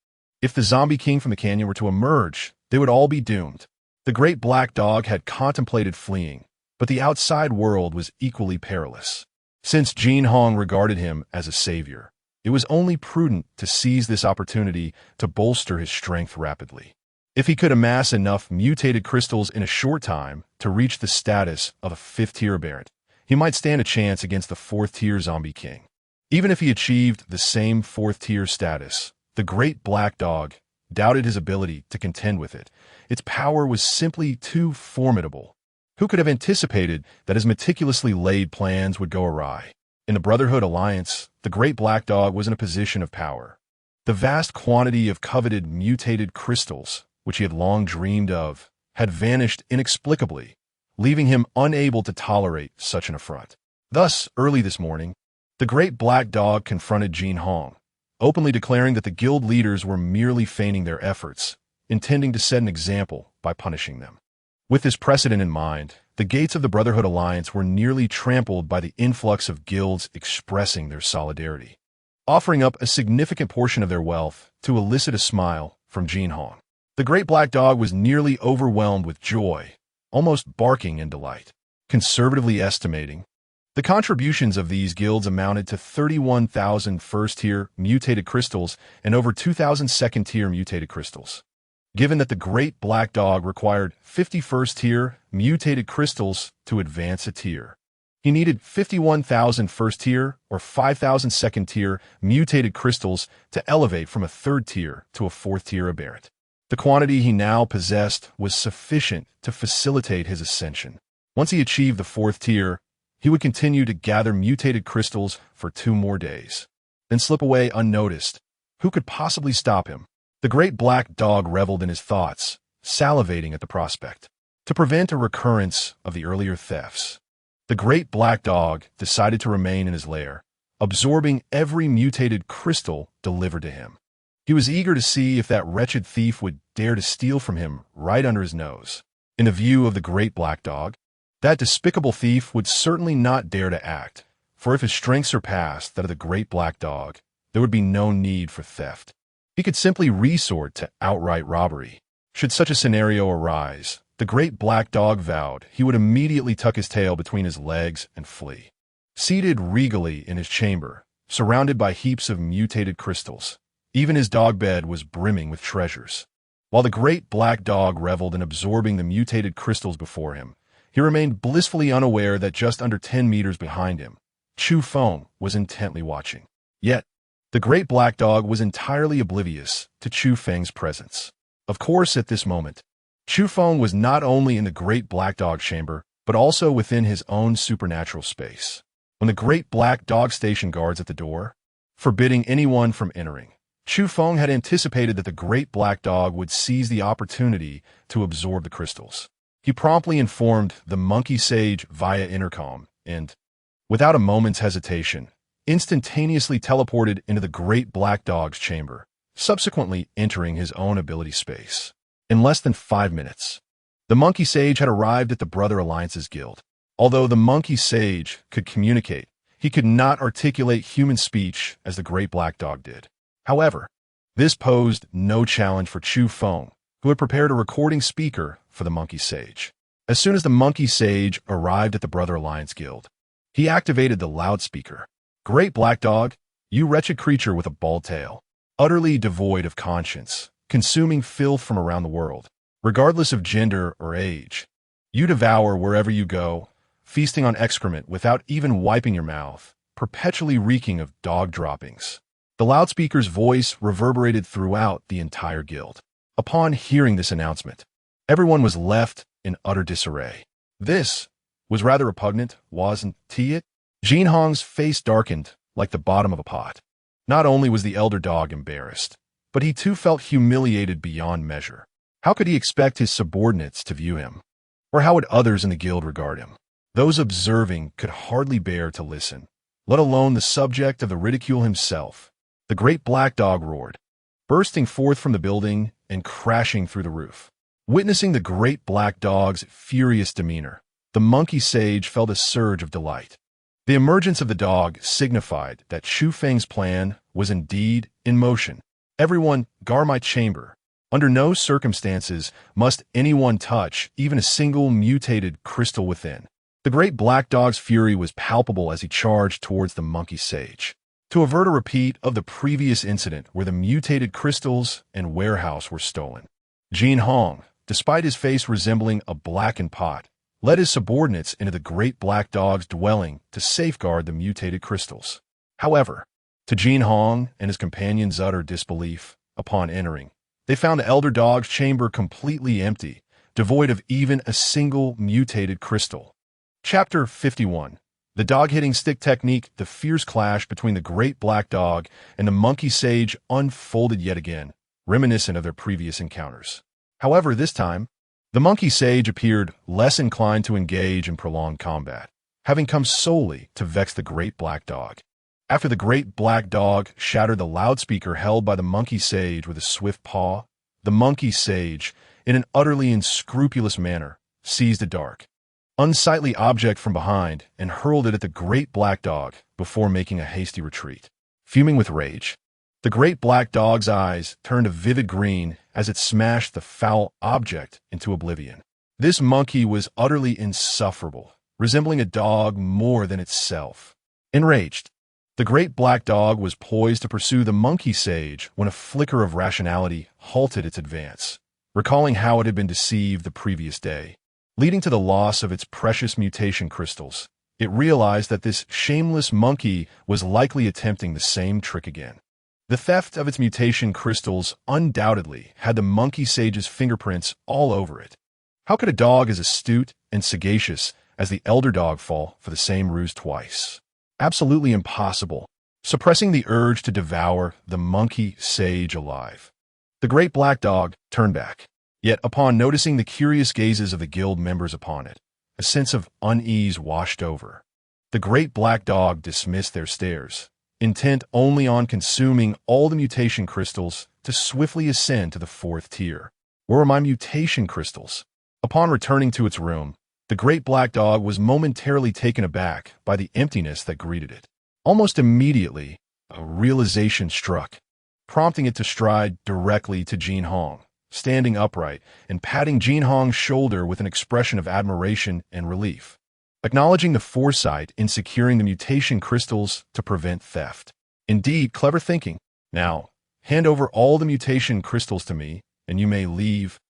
S1: if the zombie king from the canyon were to emerge, they would all be doomed. The great black dog had contemplated fleeing, but the outside world was equally perilous. Since Jin Hong regarded him as a savior, it was only prudent to seize this opportunity to bolster his strength rapidly. If he could amass enough mutated crystals in a short time to reach the status of a 5th-tier aberrant, he might stand a chance against the 4th-tier zombie king. Even if he achieved the same 4th-tier status, the great black dog doubted his ability to contend with it. Its power was simply too formidable. Who could have anticipated that his meticulously laid plans would go awry? In the Brotherhood Alliance, the great black dog was in a position of power. The vast quantity of coveted mutated crystals, which he had long dreamed of, had vanished inexplicably, leaving him unable to tolerate such an affront. Thus, early this morning, the great black dog confronted Jin Hong, openly declaring that the guild leaders were merely feigning their efforts, intending to set an example by punishing them. With this precedent in mind, the gates of the Brotherhood Alliance were nearly trampled by the influx of guilds expressing their solidarity, offering up a significant portion of their wealth to elicit a smile from Jin Hong. The great black dog was nearly overwhelmed with joy, almost barking in delight. Conservatively estimating, the contributions of these guilds amounted to 31,000 first-tier mutated crystals and over 2,000 second-tier mutated crystals. Given that the great black dog required 50 first-tier mutated crystals to advance a tier, he needed 51,000 first-tier or 5,000 second-tier mutated crystals to elevate from a 3rd tier to a 4th-tier aberrant. The quantity he now possessed was sufficient to facilitate his ascension. Once he achieved the 4th tier, he would continue to gather mutated crystals for 2 more days, then slip away unnoticed. Who could possibly stop him? The great black dog reveled in his thoughts, salivating at the prospect. To prevent a recurrence of the earlier thefts, the great black dog decided to remain in his lair, absorbing every mutated crystal delivered to him. He was eager to see if that wretched thief would dare to steal from him right under his nose. In the view of the great black dog, that despicable thief would certainly not dare to act, for if his strength surpassed that of the great black dog, there would be no need for theft. He could simply resort to outright robbery. Should such a scenario arise, the great black dog vowed he would immediately tuck his tail between his legs and flee. Seated regally in his chamber, surrounded by heaps of mutated crystals, even his dog bed was brimming with treasures. While the great black dog reveled in absorbing the mutated crystals before him, he remained blissfully unaware that just under 10 meters behind him, Chu Feng was intently watching. Yet, the great black dog was entirely oblivious to Chu Feng's presence. Of course, at this moment, Chu Feng was not only in the great black dog chamber, but also within his own supernatural space. When the great black dog stationed guards at the door, forbidding anyone from entering, Chu Feng had anticipated that the great black dog would seize the opportunity to absorb the crystals. He promptly informed the monkey sage via intercom and, without a moment's hesitation, instantaneously teleported into the great black dog's chamber, subsequently entering his own ability space. In less than 5 minutes, the monkey sage had arrived at the Brother Alliance's guild. Although the monkey sage could communicate, he could not articulate human speech as the great black dog did. However, this posed no challenge for Chu Feng, who had prepared a recording speaker for the monkey sage. As soon as the monkey sage arrived at the Brother Alliance guild, he activated the loudspeaker. "Great black dog, you wretched creature with a bald tail, utterly devoid of conscience, consuming filth from around the world, regardless of gender or age. You devour wherever you go, feasting on excrement without even wiping your mouth, perpetually reeking of dog droppings." The loudspeaker's voice reverberated throughout the entire guild. Upon hearing this announcement, everyone was left in utter disarray. This was rather repugnant, wasn't it? Jin Hong's face darkened like the bottom of a pot. Not only was the elder dog embarrassed, but he too felt humiliated beyond measure. How could he expect his subordinates to view him? Or how would others in the guild regard him? Those observing could hardly bear to listen, let alone the subject of the ridicule himself. The great black dog roared, bursting forth from the building and crashing through the roof. Witnessing the great black dog's furious demeanor, the monkey sage felt a surge of delight. The emergence of the dog signified that Chu Feng's plan was indeed in motion. "Everyone, guard my chamber. Under no circumstances must anyone touch even a single mutated crystal within." The great black dog's fury was palpable as he charged towards the monkey sage. To avert a repeat of the previous incident where the mutated crystals and warehouse were stolen, Jin Hong, despite his face resembling a blackened pot, led his subordinates into the great black dog's dwelling to safeguard the mutated crystals. However, to Jin Hong and his companions' utter disbelief, upon entering, they found the elder dog's chamber completely empty, devoid of even a single mutated crystal. Chapter 51. The dog-hitting stick technique. The fierce clash between the great black dog and the monkey sage unfolded yet again, reminiscent of their previous encounters. However, this time, the monkey sage appeared less inclined to engage in prolonged combat, having come solely to vex the great black dog. After the great black dog shattered the loudspeaker held by the monkey sage with a swift paw, the monkey sage, in an utterly unscrupulous manner, seized a dark, unsightly object from behind and hurled it at the great black dog before making a hasty retreat. Fuming with rage, the great black dog's eyes turned a vivid green as it smashed the foul object into oblivion. This monkey was utterly insufferable, resembling a dog more than itself. Enraged, the great black dog was poised to pursue the monkey sage when a flicker of rationality halted its advance, recalling how it had been deceived the previous day, leading to the loss of its precious mutation crystals. It realized that this shameless monkey was likely attempting the same trick again. The theft of its mutation crystals undoubtedly had the monkey sage's fingerprints all over it. How could a dog as astute and sagacious as the elder dog fall for the same ruse twice? Absolutely impossible, suppressing the urge to devour the monkey sage alive. The great black dog turned back. Yet upon noticing the curious gazes of the guild members upon it, a sense of unease washed over. The great black dog dismissed their stares, intent only on consuming all the mutation crystals to swiftly ascend to the 4th tier. Where were my mutation crystals? Upon returning to its room, the great black dog was momentarily taken aback by the emptiness that greeted it. Almost immediately, a realization struck, prompting it to stride directly to Jin Hong, standing upright and patting Jin Hong's shoulder with an expression of admiration and relief, acknowledging the foresight in securing the mutation crystals to prevent theft. Indeed, clever thinking. Now, hand over all the mutation crystals to me, and you may leave,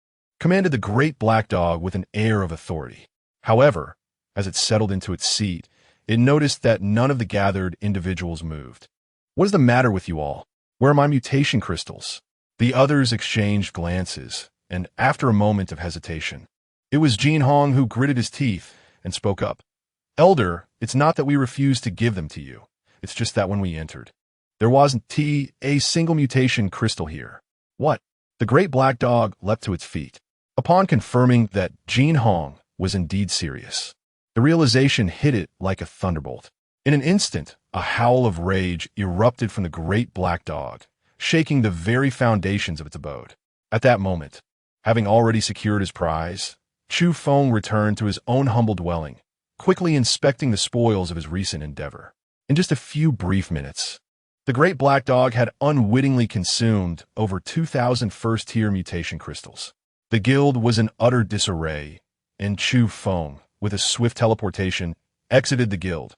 S1: commanded the great black dog with an air of authority. However, as it settled into its seat, it noticed that none of the gathered individuals moved. "What is the matter with you all? Where are my mutation crystals?" The others exchanged glances, and after a moment of hesitation, it was Jin Hong who gritted his teeth and spoke up. "Elder, it's not that we refused to give them to you. It's just that when we entered, there wasn't a single mutation crystal here." "What?" The great black dog leapt to its feet. Upon confirming that Jin Hong was indeed serious, the realization hit it like a thunderbolt. In an instant, a howl of rage erupted from the great black dog, shaking the very foundations of its abode. At that moment, having already secured his prize, Chu Feng returned to his own humble dwelling, quickly inspecting the spoils of his recent endeavor. In just a few brief minutes, the great black dog had unwittingly consumed over 2,000 first-tier mutation crystals. The guild was in utter disarray, and Chu Feng, with a swift teleportation, exited the guild,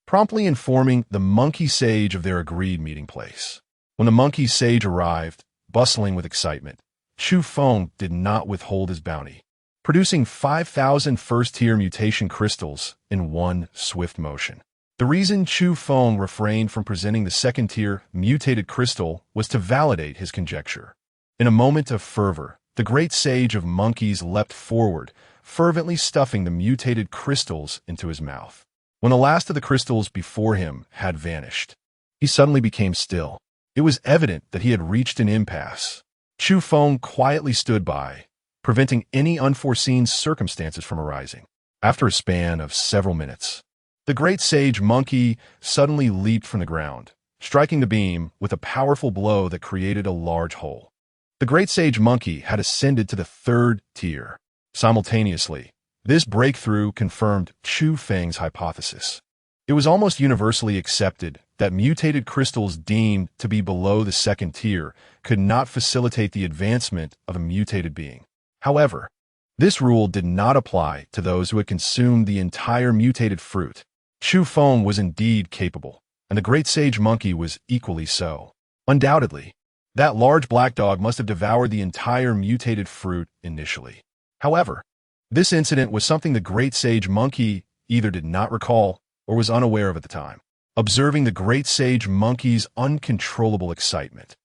S1: promptly informing the monkey sage of their agreed meeting place. When the monkey sage arrived, bustling with excitement, Chu Feng did not withhold his bounty, producing 5,000 first-tier mutation crystals in one swift motion. The reason Chu Feng refrained from presenting the second-tier mutated crystal was to validate his conjecture. In a moment of fervor, the great sage of monkeys leapt forward, fervently stuffing the mutated crystals into his mouth. When the last of the crystals before him had vanished, he suddenly became still. It was evident that he had reached an impasse. Chu Feng quietly stood by, preventing any unforeseen circumstances from arising. After a span of several minutes, the great sage monkey suddenly leaped from the ground, striking the beam with a powerful blow that created a large hole. The great sage monkey had ascended to the third tier. Simultaneously, this breakthrough confirmed Chu Feng's hypothesis. It was almost universally accepted that mutated crystals deemed to be below the second tier could not facilitate the advancement of a mutated being. However, this rule did not apply to those who had consumed the entire mutated fruit. Chu Feng was indeed capable, and the great sage monkey was equally so. Undoubtedly, that large black dog must have devoured the entire mutated fruit initially. However, this incident was something the great sage monkey either did not recall or was unaware of at the time. Observing the great sage monkey's uncontrollable excitement,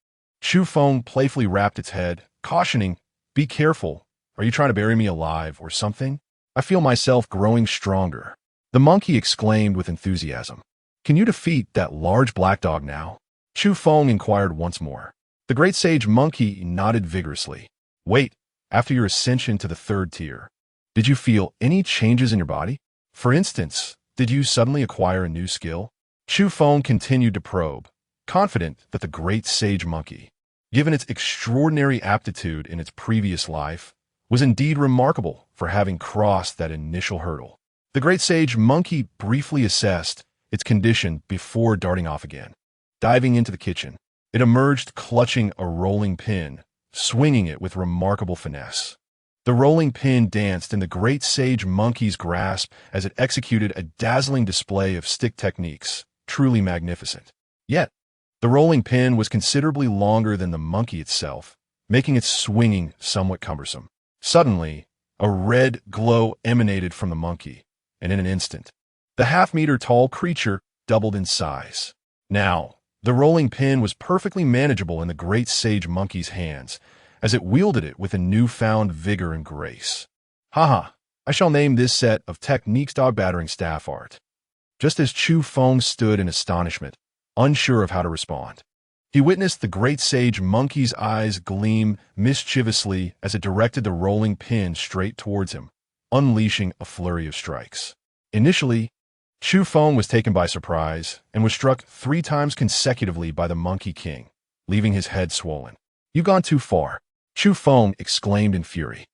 S1: Chu Feng playfully rapped its head, cautioning, "Be careful. Are you trying to bury me alive or something? I feel myself growing stronger." The monkey exclaimed with enthusiasm. "Can you defeat that large black dog now?" Chu Feng inquired once more. The great sage monkey nodded vigorously. "Wait, after your ascension to the third tier, did you feel any changes in your body? For instance, did you suddenly acquire a new skill?" Chu Feng continued to probe, confident that the great sage monkey, given its extraordinary aptitude in its previous life, was indeed remarkable for having crossed that initial hurdle. The great sage monkey briefly assessed its condition before darting off again. Diving into the kitchen, it emerged clutching a rolling pin, swinging it with remarkable finesse. The rolling pin danced in the great sage monkey's grasp as it executed a dazzling display of stick techniques, truly magnificent. Yet, the rolling pin was considerably longer than the monkey itself, making its swinging somewhat cumbersome. Suddenly, a red glow emanated from the monkey, and in an instant, the half-meter-tall creature doubled in size. Now, the rolling pin was perfectly manageable in the great sage monkey's hands, as it wielded it with a newfound vigor and grace. "Haha, I shall name this set of techniques dog battering staff art." Just as Chu Feng stood in astonishment, unsure of how to respond, he witnessed the great sage monkey's eyes gleam mischievously as it directed the rolling pin straight towards him, unleashing a flurry of strikes. Initially, Chu Feng was taken by surprise and was struck 3 times consecutively by the Monkey King, leaving his head swollen. "You've gone too far," Chu Feng exclaimed in fury.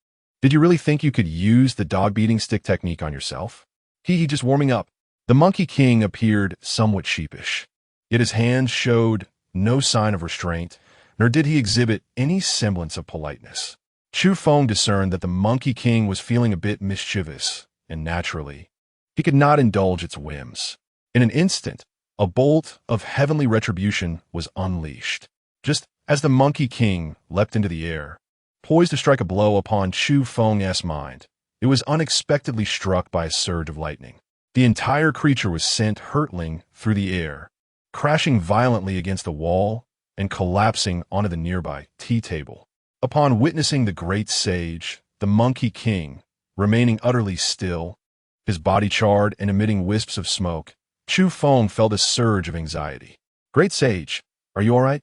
S1: "Did you really think you could use the dog-beating stick technique on yourself?" He just warming up." The Monkey King appeared somewhat sheepish, yet his hands showed no sign of restraint, nor did he exhibit any semblance of politeness. Chu Feng discerned that the Monkey King was feeling a bit mischievous, and naturally, he could not indulge its whims. In an instant, a bolt of heavenly retribution was unleashed. Just as the Monkey King leapt into the air, poised to strike a blow upon Chu Feng's mind, it was unexpectedly struck by a surge of lightning. The entire creature was sent hurtling through the air, crashing violently against the wall and collapsing onto the nearby tea table. Upon witnessing the great sage, the Monkey King, remaining utterly still, his body charred and emitting wisps of smoke, Chu Feng felt a surge of anxiety. Great sage, are you all right?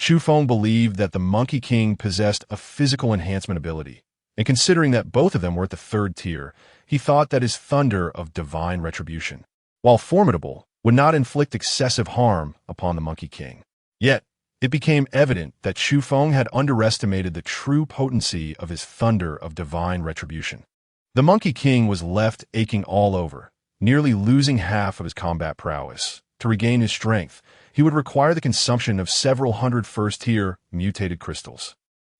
S1: Chu Feng believed that the Monkey King possessed a physical enhancement ability, and considering that both of them were at the third tier, he thought that his thunder of divine retribution, while formidable, would not inflict excessive harm upon the Monkey King. Yet, it became evident that Chu Feng had underestimated the true potency of his thunder of divine retribution. The Monkey King was left aching all over, nearly losing half of his combat prowess. To regain his strength, he would require the consumption of several hundred first-tier mutated crystals.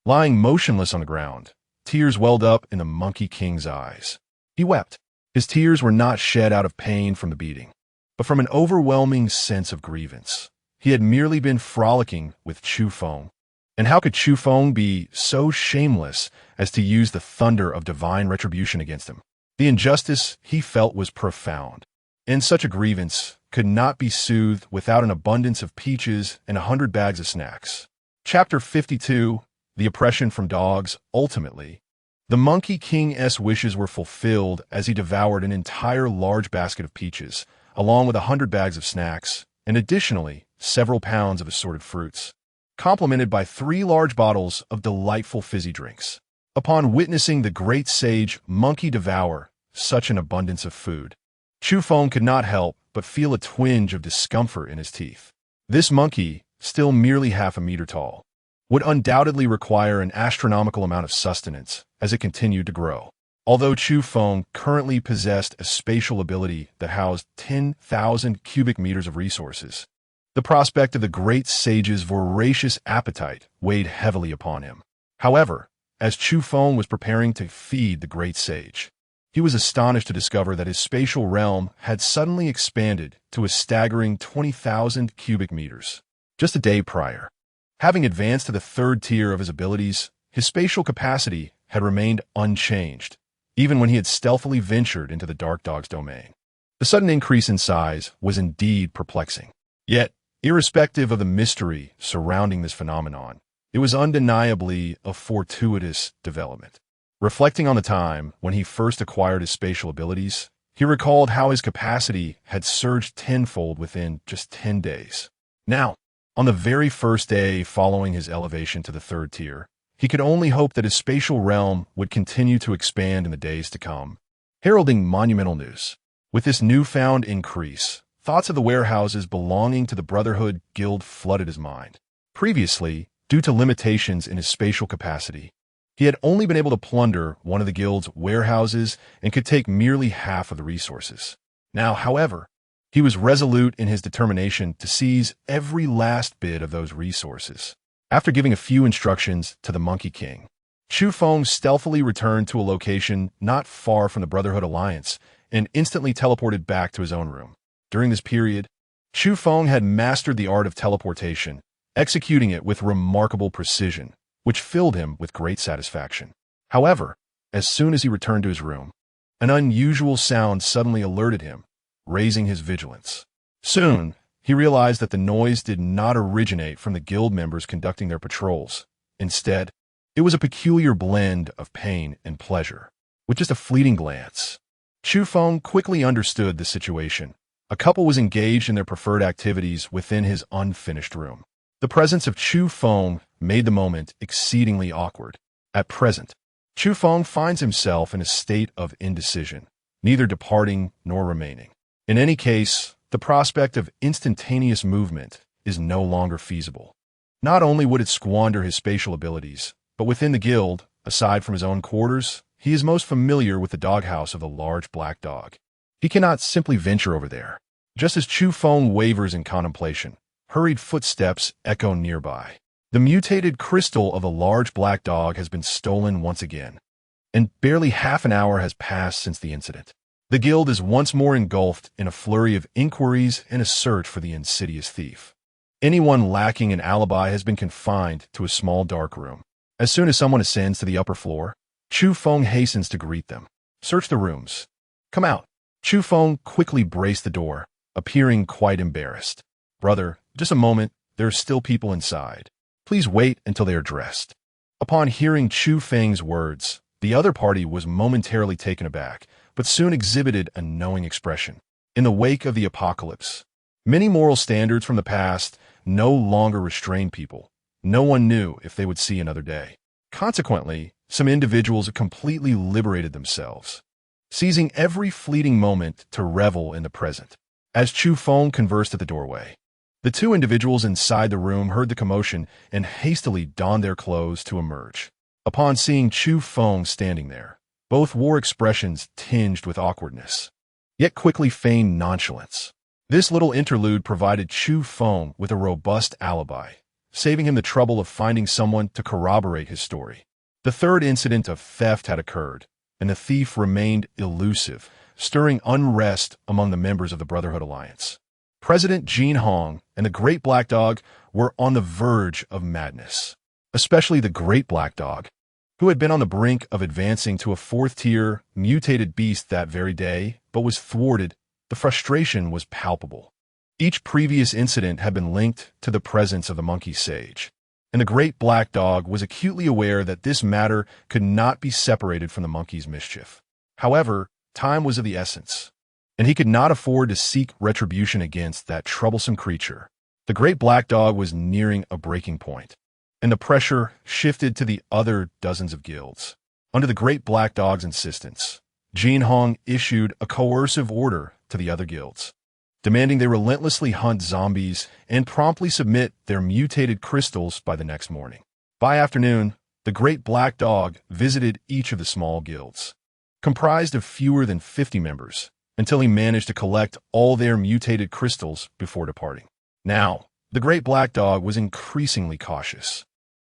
S1: Lying motionless on the ground, tears welled up in the Monkey King's eyes. He wept. His tears were not shed out of pain from the beating, but from an overwhelming sense of grievance. He had merely been frolicking with Chu Feng. And how could Chu Feng be so shameless as to use the thunder of divine retribution against him? The injustice he felt was profound, and such a grievance could not be soothed without an abundance of peaches and 100 bags of snacks. Chapter 52, The Oppression from Dogs. Ultimately, the Monkey King's wishes were fulfilled as he devoured an entire large basket of peaches, along with 100 bags of snacks, and additionally, several pounds of assorted fruits, complemented by 3 large bottles of delightful fizzy drinks. Upon witnessing the great sage Monkey devour such an abundance of food, Chu Feng could not help but feel a twinge of discomfort in his teeth. This monkey, still merely half a meter tall, would undoubtedly require an astronomical amount of sustenance as it continued to grow. Although Chu Feng currently possessed a spatial ability that housed 10,000 cubic meters of resources, the prospect of the great sage's voracious appetite weighed heavily upon him. However, as Chu Feng was preparing to feed the great sage, he was astonished to discover that his spatial realm had suddenly expanded to a staggering 20,000 cubic meters. Just a day prior, having advanced to the third tier of his abilities, his spatial capacity had remained unchanged, even when he had stealthily ventured into the Dark Dog's domain. The sudden increase in size was indeed perplexing. Yet, irrespective of the mystery surrounding this phenomenon, it was undeniably a fortuitous development. Reflecting on the time when he first acquired his spatial abilities, he recalled how his capacity had surged tenfold within just 10 days. Now, on the very first day following his elevation to the third tier, he could only hope that his spatial realm would continue to expand in the days to come, heralding monumental news. With this newfound increase, thoughts of the warehouses belonging to the Brotherhood Guild flooded his mind. Previously, due to limitations in his spatial capacity, he had only been able to plunder one of the guild's warehouses and could take merely half of the resources. Now, however, he was resolute in his determination to seize every last bit of those resources. After giving a few instructions to the Monkey King, Chu Feng stealthily returned to a location not far from the Brotherhood Alliance and instantly teleported back to his own room. During this period, Chu Feng had mastered the art of teleportation, executing it with remarkable precision, which filled him with great satisfaction. However, as soon as he returned to his room, an unusual sound suddenly alerted him, raising his vigilance. Soon, he realized that the noise did not originate from the guild members conducting their patrols. Instead, it was a peculiar blend of pain and pleasure. With just a fleeting glance, Chu Feng quickly understood the situation. A couple was engaged in their preferred activities within his unfinished room. The presence of Chu Feng made the moment exceedingly awkward. At present, Chu Feng finds himself in a state of indecision, neither departing nor remaining. In any case, the prospect of instantaneous movement is no longer feasible. Not only would it squander his spatial abilities, but within the guild, aside from his own quarters, he is most familiar with the doghouse of the large black dog. He cannot simply venture over there. Just as Chu Feng wavers in contemplation, hurried footsteps echo nearby. The mutated crystal of the large black dog has been stolen once again, and barely half an hour has passed since the incident. The guild is once more engulfed in a flurry of inquiries and a search for the insidious thief. Anyone lacking an alibi has been confined to a small dark room. As soon as someone ascends to the upper floor, Chu Feng hastens to greet them. Search the rooms. Come out. Chu Feng quickly braced the door, appearing quite embarrassed. "Brother, just a moment, there are still people inside. Please wait until they are dressed." Upon hearing Chu Feng's words, the other party was momentarily taken aback, but soon exhibited a knowing expression. In the wake of the apocalypse, many moral standards from the past no longer restrained people. No one knew if they would see another day. Consequently, some individuals completely liberated themselves, seizing every fleeting moment to revel in the present. As Chu Feng conversed at the doorway, the two individuals inside the room heard the commotion and hastily donned their clothes to emerge. Upon seeing Chu Feng standing there, both wore expressions tinged with awkwardness, yet quickly feigned nonchalance. This little interlude provided Chu Feng with a robust alibi, saving him the trouble of finding someone to corroborate his story. The third incident of theft had occurred, and the thief remained elusive, stirring unrest among the members of the Brotherhood Alliance. President Jin Hong and the Great Black Dog were on the verge of madness, especially the Great Black Dog, who had been on the brink of advancing to a fourth-tier mutated beast that very day, but was thwarted. The frustration was palpable. Each previous incident had been linked to the presence of the monkey sage, and the Great Black Dog was acutely aware that this matter could not be separated from the monkey's mischief. However, time was of the essence, and he could not afford to seek retribution against that troublesome creature. The Great Black Dog was nearing a breaking point, and the pressure shifted to the other dozens of guilds. Under the Great Black Dog's insistence, Jin Hong issued a coercive order to the other guilds, demanding they relentlessly hunt zombies and promptly submit their mutated crystals by the next morning. By afternoon, the Great Black Dog visited each of the small guilds, comprised of fewer than 50 members, until he managed to collect all their mutated crystals before departing. Now, the Great Black Dog was increasingly cautious.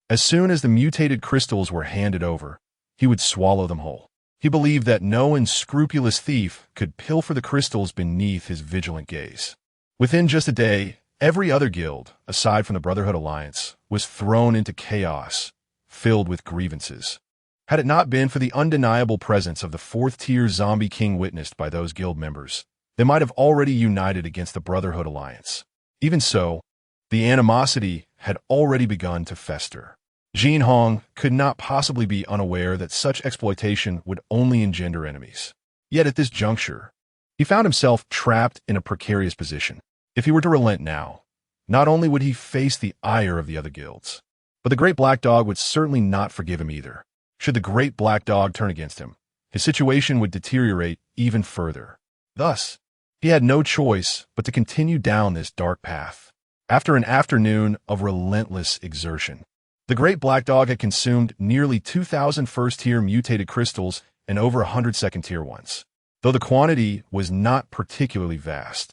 S1: As soon as the mutated crystals were handed over, he would swallow them whole. He believed that no unscrupulous thief could pilfer the crystals beneath his vigilant gaze. Within just a day, every other guild, aside from the Brotherhood Alliance, was thrown into chaos, filled with grievances. Had it not been for the undeniable presence of the fourth-tier zombie king witnessed by those guild members, they might have already united against the Brotherhood Alliance. Even so, the animosity had already begun to fester. Jin Hong could not possibly be unaware that such exploitation would only engender enemies. Yet at this juncture, he found himself trapped in a precarious position. If he were to relent now, not only would he face the ire of the other guilds, but the Great Black Dog would certainly not forgive him either. Should the Great Black Dog turn against him, his situation would deteriorate even further. Thus, he had no choice but to continue down this dark path. After an afternoon of relentless exertion, the Great Black Dog had consumed nearly 2,000 first-tier mutated crystals and over 100 second-tier ones. Though the quantity was not particularly vast,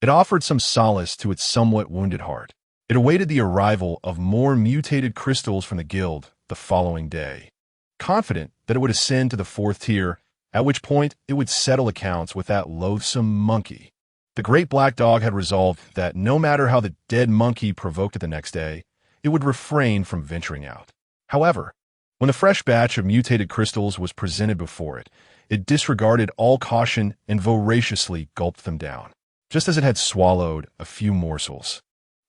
S1: it offered some solace to its somewhat wounded heart. It awaited the arrival of more mutated crystals from the guild the following day, confident that it would ascend to the fourth tier, at which point it would settle accounts with that loathsome monkey. The Great Black Dog had resolved that no matter how the dead monkey provoked it the next day, it would refrain from venturing out. However, when the fresh batch of mutated crystals was presented before it, it disregarded all caution and voraciously gulped them down, just as it had swallowed a few morsels.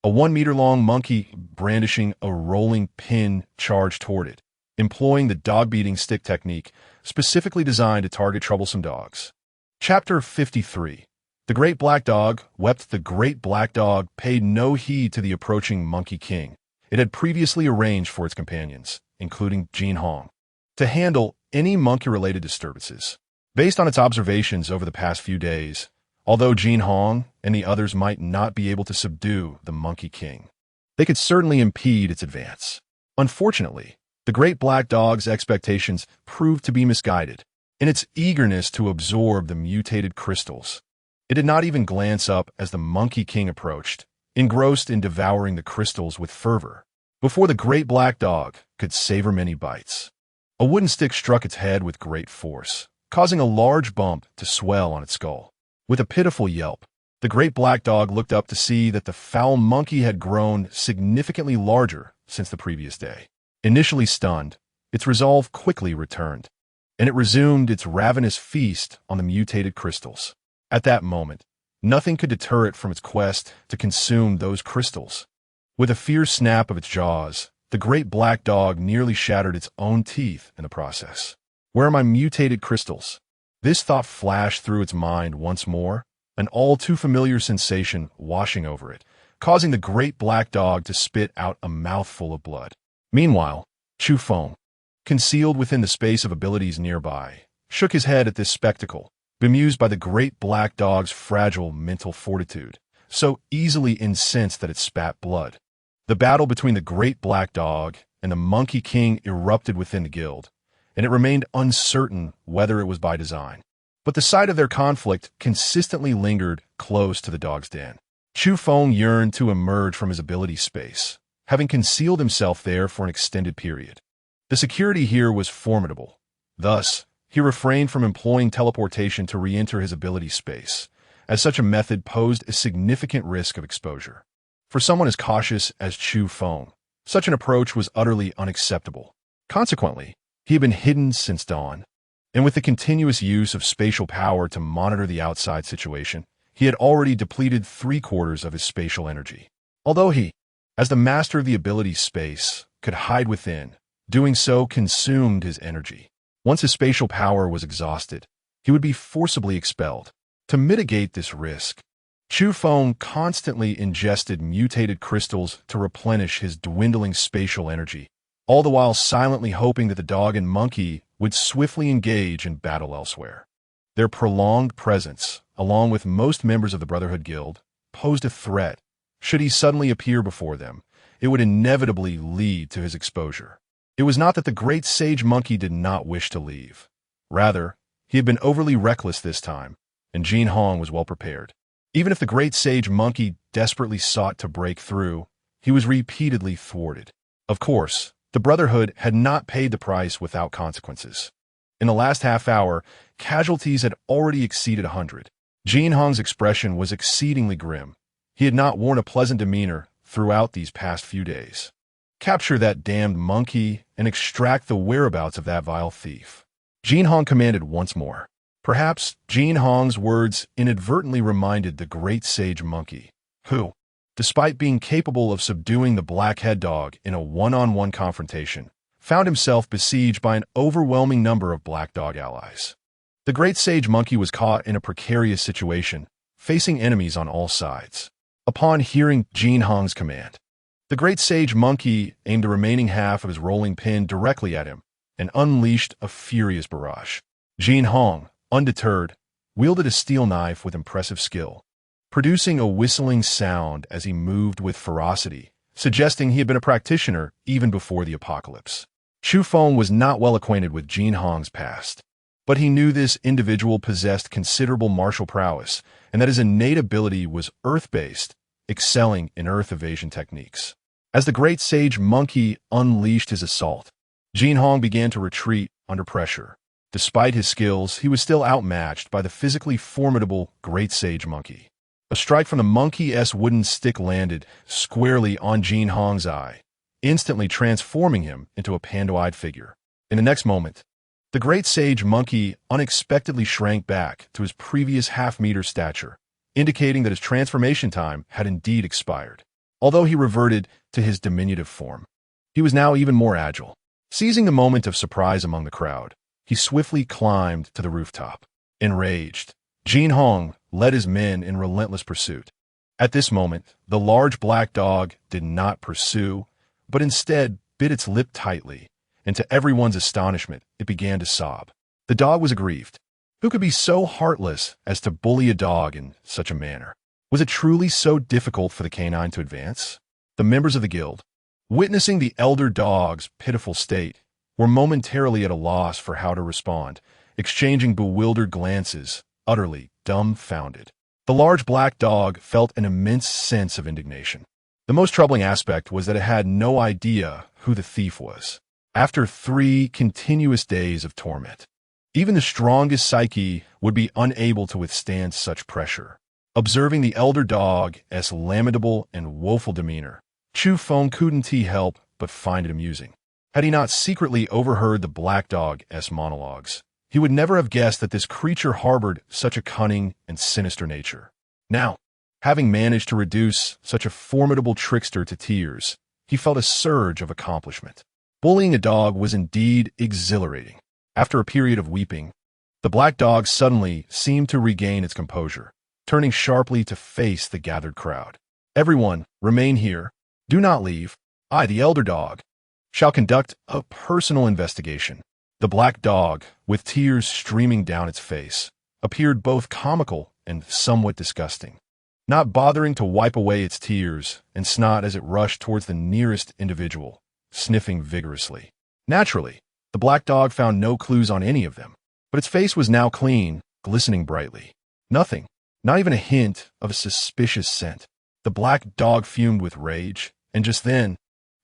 S1: A 1-meter-long monkey brandishing a rolling pin charged toward it, employing the dog-beating stick technique specifically designed to target troublesome dogs. Chapter 53. The Great Black Dog wept. The Great Black Dog paid no heed to the approaching Monkey King. It had previously arranged for its companions, including Jin Hong, to handle any monkey-related disturbances. Based on its observations over the past few days, although Jin Hong and the others might not be able to subdue the Monkey King, they could certainly impede its advance. Unfortunately, the Great Black Dog's expectations proved to be misguided. In its eagerness to absorb the mutated crystals, it did not even glance up as the Monkey King approached, engrossed in devouring the crystals with fervor. Before the Great Black Dog could savor many bites, a wooden stick struck its head with great force, causing a large bump to swell on its skull. With a pitiful yelp, the Great Black Dog looked up to see that the foul monkey had grown significantly larger since the previous day. Initially stunned, its resolve quickly returned, and it resumed its ravenous feast on the mutated crystals. At that moment, nothing could deter it from its quest to consume those crystals. With a fierce snap of its jaws, the great black dog nearly shattered its own teeth in the process. Where are my mutated crystals? This thought flashed through its mind once more, an all-too-familiar sensation washing over it, causing the great black dog to spit out a mouthful of blood. Meanwhile, Chu Feng, concealed within the space of abilities nearby, shook his head at this spectacle, bemused by the great black dog's fragile mental fortitude, so easily incensed that it spat blood. The battle between the great black dog and the Monkey King erupted within the guild, and it remained uncertain whether it was by design. But the sight of their conflict consistently lingered close to the dog's den. Chu Feng yearned to emerge from his ability space, having concealed himself there for an extended period. The security here was formidable. Thus, he refrained from employing teleportation to re-enter his ability space, as such a method posed a significant risk of exposure. For someone as cautious as Chu Feng, such an approach was utterly unacceptable. Consequently, he had been hidden since dawn, and with the continuous use of spatial power to monitor the outside situation, he had already depleted 3/4 of his spatial energy. Although he, as the master of the ability space, could hide within, doing so consumed his energy. Once his spatial power was exhausted, he would be forcibly expelled. To mitigate this risk, Chu Feng constantly ingested mutated crystals to replenish his dwindling spatial energy, all the while silently hoping that the dog and monkey would swiftly engage in battle elsewhere. Their prolonged presence, along with most members of the Brotherhood Guild, posed a threat. Should he suddenly appear before them, it would inevitably lead to his exposure. It was not that the great sage monkey did not wish to leave. Rather, he had been overly reckless this time, and Jin Hong was well prepared. Even if the great sage monkey desperately sought to break through, he was repeatedly thwarted. Of course, the Brotherhood had not paid the price without consequences. In the last half hour, casualties had already exceeded 100. Jin Hong's expression was exceedingly grim. He had not worn a pleasant demeanor throughout these past few days. Capture that damned monkey and extract the whereabouts of that vile thief. Jin Hong commanded once more. Perhaps Jin Hong's words inadvertently reminded the great sage monkey, who, despite being capable of subduing the black head dog in a one-on-one confrontation, found himself besieged by an overwhelming number of black dog allies. The great sage monkey was caught in a precarious situation, facing enemies on all sides. Upon hearing Jin Hong's command, the great sage monkey aimed the remaining half of his rolling pin directly at him and unleashed a furious barrage. Jin Hong, undeterred, wielded a steel knife with impressive skill, producing a whistling sound as he moved with ferocity, suggesting he had been a practitioner even before the apocalypse. Chu Feng was not well acquainted with Jin Hong's past, but he knew this individual possessed considerable martial prowess and that his innate ability was earth-based, excelling in earth evasion techniques. As the great sage monkey unleashed his assault, Jin Hong began to retreat under pressure. Despite his skills, he was still outmatched by the physically formidable great sage monkey. A strike from the monkey's wooden stick landed squarely on Jin Hong's eye, instantly transforming him into a panda-eyed figure. In the next moment, the great sage monkey unexpectedly shrank back to his previous half-meter stature, indicating that his transformation time had indeed expired. Although he reverted to his diminutive form, he was now even more agile. Seizing the moment of surprise among the crowd, he swiftly climbed to the rooftop. Enraged, Jin Hong led his men in relentless pursuit. At this moment, the large black dog did not pursue, but instead bit its lip tightly, and to everyone's astonishment, it began to sob. The dog was aggrieved. Who could be so heartless as to bully a dog in such a manner? Was it truly so difficult for the canine to advance? The members of the guild, witnessing the elder dog's pitiful state, were momentarily at a loss for how to respond, exchanging bewildered glances, utterly dumbfounded. The large black dog felt an immense sense of indignation. The most troubling aspect was that it had no idea who the thief was. After 3 continuous days of torment, even the strongest psyche would be unable to withstand such pressure. Observing the elder dog's lamentable and woeful demeanor, Chu Feng couldn't help but find it amusing. Had he not secretly overheard the black dog's monologues, He would never have guessed that this creature harbored such a cunning and sinister nature. Now, having managed to reduce such a formidable trickster to tears, he felt a surge of accomplishment. Bullying a dog was indeed exhilarating. After a period of weeping, the black dog suddenly seemed to regain its composure, turning sharply to face the gathered crowd. "Everyone, remain here. Do not leave. I, the elder dog, shall conduct a personal investigation." The black dog, with tears streaming down its face, appeared both comical and somewhat disgusting, not bothering to wipe away its tears and snot as it rushed towards the nearest individual, sniffing vigorously. Naturally, the black dog found no clues on any of them, but its face was now clean, glistening brightly. Nothing, not even a hint of a suspicious scent. The black dog fumed with rage, and just then,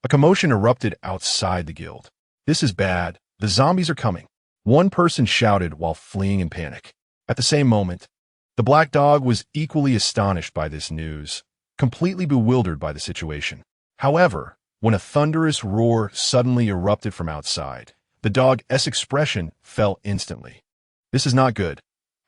S1: a commotion erupted outside the guild. "This is bad. The zombies are coming," one person shouted while fleeing in panic. At the same moment, the black dog was equally astonished by this news, completely bewildered by the situation. However, when a thunderous roar suddenly erupted from outside, the dog's expression fell instantly. "This is not good.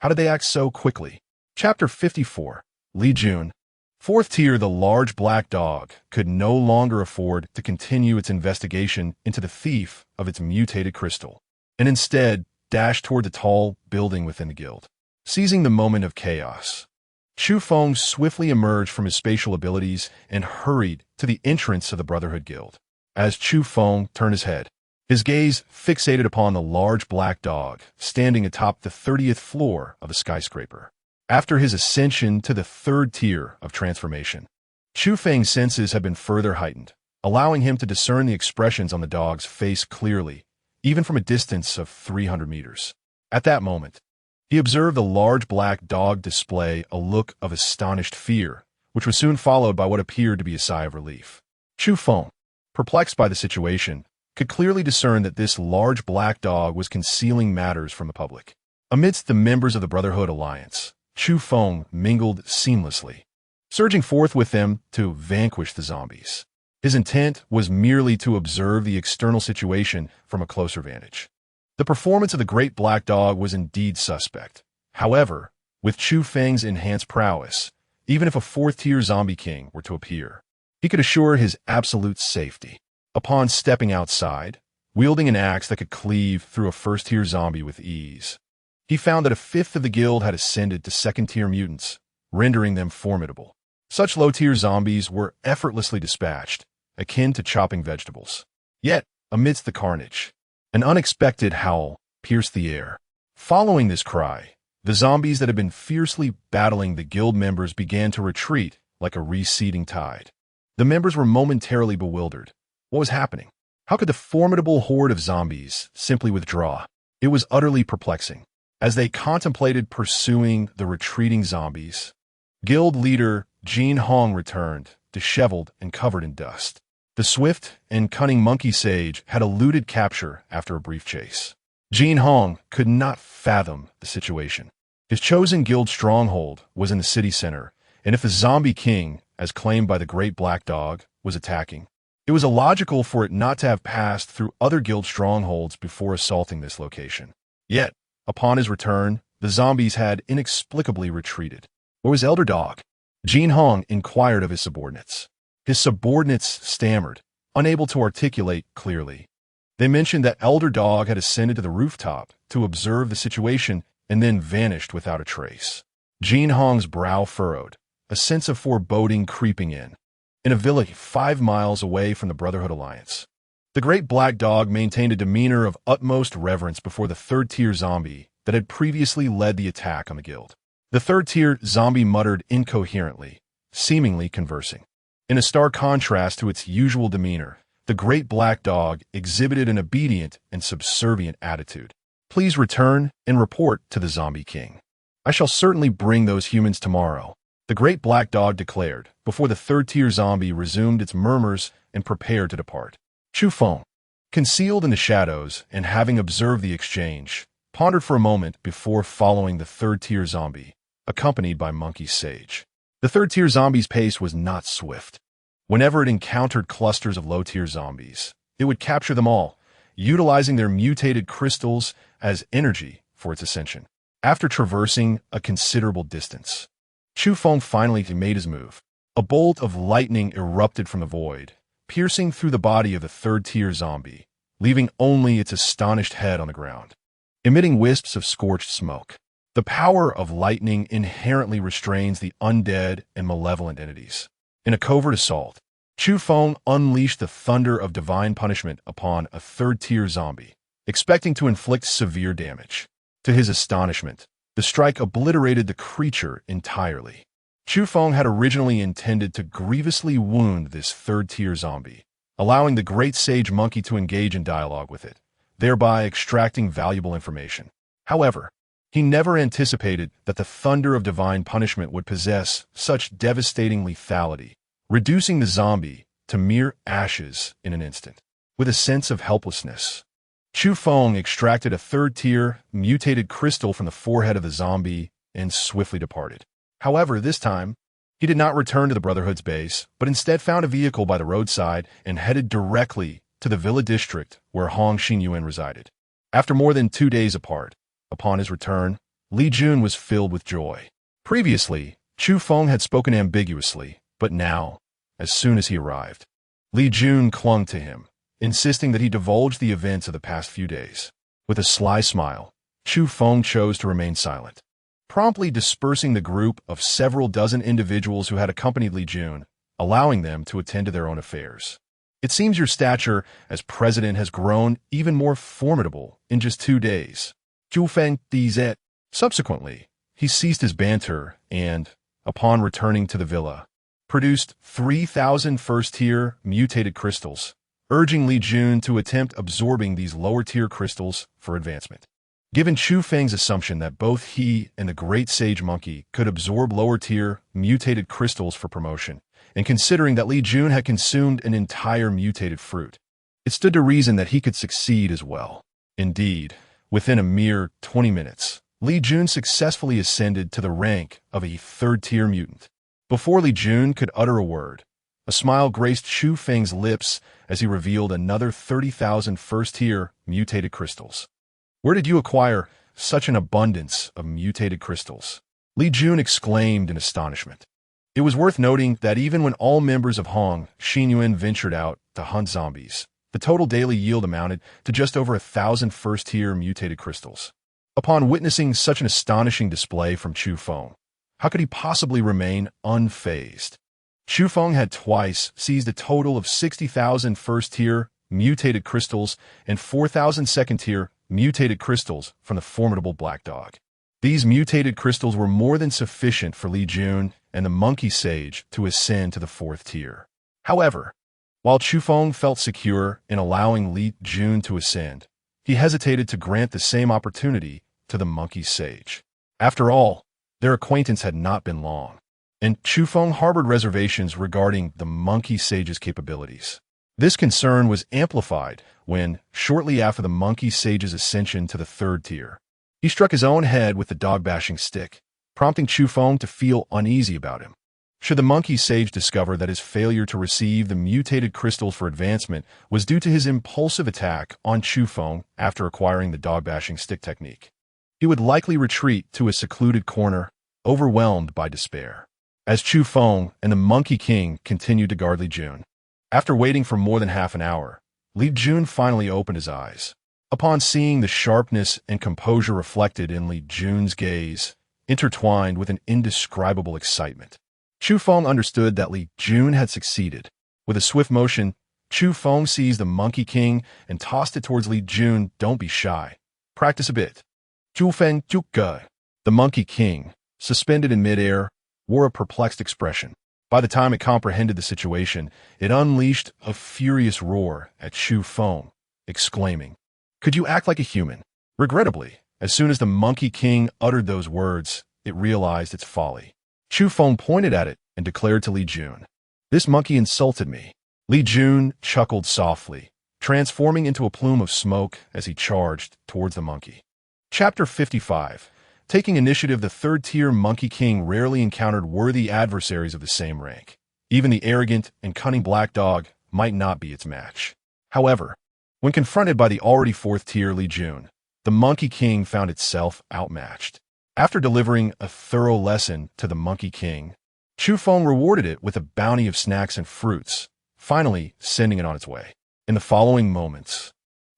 S1: How did they act so quickly?" Chapter 54. Li Jun. Fourth tier. The large black dog could no longer afford to continue its investigation into the thief of its mutated crystal, and instead dashed toward the tall building within the guild. Seizing the moment of chaos, Chu Feng swiftly emerged from his spatial abilities and hurried to the entrance of the Brotherhood Guild. As Chu Feng turned his head, his gaze fixated upon the large black dog standing atop the 30th floor of a skyscraper. After his ascension to the third tier of transformation, Chu Feng's senses had been further heightened, allowing him to discern the expressions on the dog's face clearly, even from a distance of 300 meters. At that moment, he observed the large black dog display a look of astonished fear, which was soon followed by what appeared to be a sigh of relief. Chu Feng, perplexed by the situation, could clearly discern that this large black dog was concealing matters from the public. Amidst the members of the Brotherhood Alliance, Chu Feng mingled seamlessly, surging forth with them to vanquish the zombies. His intent was merely to observe the external situation from a closer vantage. The performance of the great black dog was indeed suspect. However, with Chu Feng's enhanced prowess, even if a fourth-tier zombie king were to appear, he could assure his absolute safety. Upon stepping outside, wielding an axe that could cleave through a first-tier zombie with ease, he found that a fifth of the guild had ascended to second-tier mutants, rendering them formidable. Such low-tier zombies were effortlessly dispatched, akin to chopping vegetables. Yet, amidst the carnage, an unexpected howl pierced the air. Following this cry, the zombies that had been fiercely battling the guild members began to retreat like a receding tide. The members were momentarily bewildered. What was happening? How could the formidable horde of zombies simply withdraw? It was utterly perplexing. As they contemplated pursuing the retreating zombies, guild leader Jin Hong returned, disheveled and covered in dust. The swift and cunning monkey sage had eluded capture after a brief chase. Jin Hong could not fathom the situation. His chosen guild stronghold was in the city center, and if the zombie king, as claimed by the great black dog, was attacking, it was illogical for it not to have passed through other guild strongholds before assaulting this location. Yet, upon his return, the zombies had inexplicably retreated. Where was Elder Dog? Jin Hong inquired of his subordinates. His subordinates stammered, unable to articulate clearly. They mentioned that Elder Dog had ascended to the rooftop to observe the situation and then vanished without a trace. Jin Hong's brow furrowed, a sense of foreboding creeping in. In a village 5 miles away from the Brotherhood Alliance, the great black dog maintained a demeanor of utmost reverence before the third-tier zombie that had previously led the attack on the guild. The third-tier zombie muttered incoherently, seemingly conversing. In a stark contrast to its usual demeanor, the great black dog exhibited an obedient and subservient attitude. "Please return and report to the zombie king. I shall certainly bring those humans tomorrow," the great black dog declared, before the third-tier zombie resumed its murmurs and prepared to depart. Chu Feng, concealed in the shadows and having observed the exchange, pondered for a moment before following the third-tier zombie, accompanied by Monkey Sage. The third-tier zombie's pace was not swift. Whenever it encountered clusters of low-tier zombies, it would capture them all, utilizing their mutated crystals as energy for its ascension. After traversing a considerable distance, Chu Feng finally made his move. A bolt of lightning erupted from the void, piercing through the body of the third-tier zombie, leaving only its astonished head on the ground, emitting wisps of scorched smoke. The power of lightning inherently restrains the undead and malevolent entities. In a covert assault, Chu Feng unleashed the thunder of divine punishment upon a third-tier zombie, expecting to inflict severe damage. To his astonishment, the strike obliterated the creature entirely. Chu Feng had originally intended to grievously wound this third-tier zombie, allowing the great sage monkey to engage in dialogue with it, thereby extracting valuable information. However, he never anticipated that the thunder of divine punishment would possess such devastating lethality, reducing the zombie to mere ashes in an instant. With a sense of helplessness, Chu Feng extracted a third-tier, mutated crystal from the forehead of the zombie and swiftly departed. However, this time, he did not return to the Brotherhood's base, but instead found a vehicle by the roadside and headed directly to the villa district where Hong Xinyuan resided. After more than 2 days apart, upon his return, Li Jun was filled with joy. Previously, Chu Feng had spoken ambiguously, but now, as soon as he arrived, Li Jun clung to him, insisting that he divulge the events of the past few days. With a sly smile, Chu Feng chose to remain silent, promptly dispersing the group of several dozen individuals who had accompanied Li Jun, allowing them to attend to their own affairs. It seems your stature as president has grown even more formidable in just 2 days. Chu Feng disait. Subsequently, he ceased his banter and, upon returning to the villa, produced 3,000 first-tier mutated crystals, urging Li Jun to attempt absorbing these lower-tier crystals for advancement. Given Chu Feng's assumption that both he and the Great Sage Monkey could absorb lower-tier mutated crystals for promotion, and considering that Li Jun had consumed an entire mutated fruit, it stood to reason that he could succeed as well. Indeed, within a mere 20 minutes, Li Jun successfully ascended to the rank of a third-tier mutant. Before Li Jun could utter a word, a smile graced Chu Feng's lips as he revealed another 30,000 first-tier mutated crystals. Where did you acquire such an abundance of mutated crystals? Li Jun exclaimed in astonishment. It was worth noting that even when all members of Hong Xinyuan ventured out to hunt zombies, the total daily yield amounted to just over 1,000 first-tier mutated crystals. Upon witnessing such an astonishing display from Chu Feng, how could he possibly remain unfazed? Chu Feng had twice seized a total of 60,000 first-tier mutated crystals and 4,000 second-tier mutated crystals from the formidable black dog. These mutated crystals were more than sufficient for Li Jun and the monkey sage to ascend to the 4th tier. However, while Chu Feng felt secure in allowing Li Jun to ascend, he hesitated to grant the same opportunity to the monkey sage. After all, their acquaintance had not been long, and Chu Feng harbored reservations regarding the monkey sage's capabilities. This concern was amplified when, shortly after the monkey sage's ascension to the 3rd tier, he struck his own head with the dog-bashing stick, prompting Chu Feng to feel uneasy about him. Should the monkey sage discover that his failure to receive the mutated crystals for advancement was due to his impulsive attack on Chu Feng after acquiring the dog-bashing stick technique, he would likely retreat to a secluded corner, overwhelmed by despair. As Chu Feng and the Monkey King continued to guard Li Jun, after waiting for more than half an hour, Li Jun finally opened his eyes. Upon seeing the sharpness and composure reflected in Li Jun's gaze, intertwined with an indescribable excitement, Chu Feng understood that Li Jun had succeeded. With a swift motion, Chu Feng seized the Monkey King and tossed it towards Li Jun. Don't be shy. Practice a bit. Chu Feng Chuka. The Monkey King, suspended in midair, wore a perplexed expression. By the time it comprehended the situation, it unleashed a furious roar at Chu Feng, exclaiming, "Could you act like a human?" Regrettably, as soon as the Monkey King uttered those words, it realized its folly. Chu Feng pointed at it and declared to Li Jun, "This monkey insulted me." Li Jun chuckled softly, transforming into a plume of smoke as he charged towards the monkey. Chapter 55. Taking initiative, the 3rd-tier Monkey King rarely encountered worthy adversaries of the same rank. Even the arrogant and cunning black dog might not be its match. However, when confronted by the already 4th-tier Li Jun, the Monkey King found itself outmatched. After delivering a thorough lesson to the Monkey King, Chu Feng rewarded it with a bounty of snacks and fruits, finally sending it on its way. In the following moments,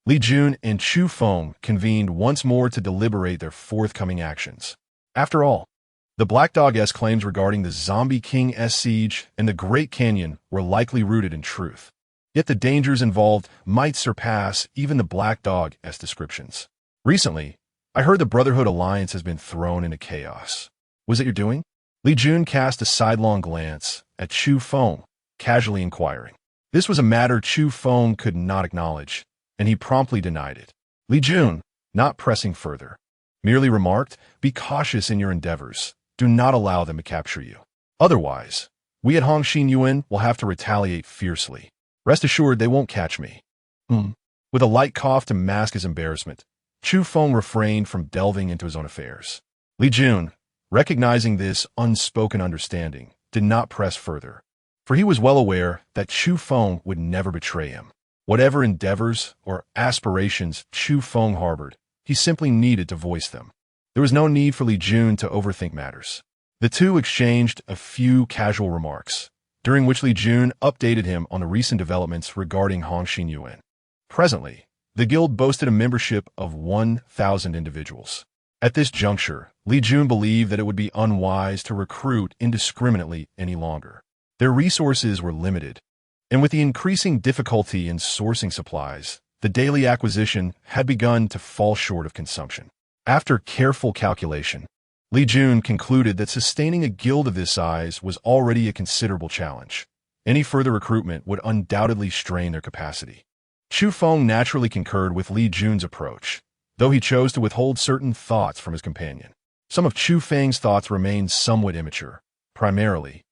S1: Li Jun and Chu Feng convened once more to deliberate their forthcoming actions. After all, the Black Dog's claims regarding the Zombie King's siege and the Great Canyon were likely rooted in truth. Yet the dangers involved might surpass even the Black Dog's descriptions. Recently, I heard the Brotherhood Alliance has been thrown into chaos. Was it your doing? Li Jun cast a sidelong glance at Chu Feng, casually inquiring. This was a matter Chu Feng could not acknowledge, and he promptly denied it. Li Jun, not pressing further, merely remarked, "Be cautious in your endeavors. Do not allow them to capture you. Otherwise, we at Hongxin Yuan will have to retaliate fiercely. Rest assured they won't catch me." With a light cough to mask his embarrassment, Chu Feng refrained from delving into his own affairs. Li Jun, recognizing this unspoken understanding, did not press further, for he was well aware that Chu Feng would never betray him. Whatever endeavors or aspirations Chu Feng harbored, he simply needed to voice them. There was no need for Li Jun to overthink matters. The two exchanged a few casual remarks, during which Li Jun updated him on the recent developments regarding Hongxin Yuan. Presently, the guild boasted a membership of 1,000 individuals. At this juncture, Li Jun believed that it would be unwise to recruit indiscriminately any longer. Their resources were limited, and with the increasing difficulty in sourcing supplies, the daily acquisition had begun to fall short of consumption. After careful calculation, Li Jun concluded that sustaining a guild of this size was already a considerable challenge. Any further recruitment would undoubtedly strain their capacity. Chu Feng naturally concurred with Li Jun's approach, though he chose to withhold certain thoughts from his companion. Some of Chu Feng's thoughts remained somewhat immature. Primarily,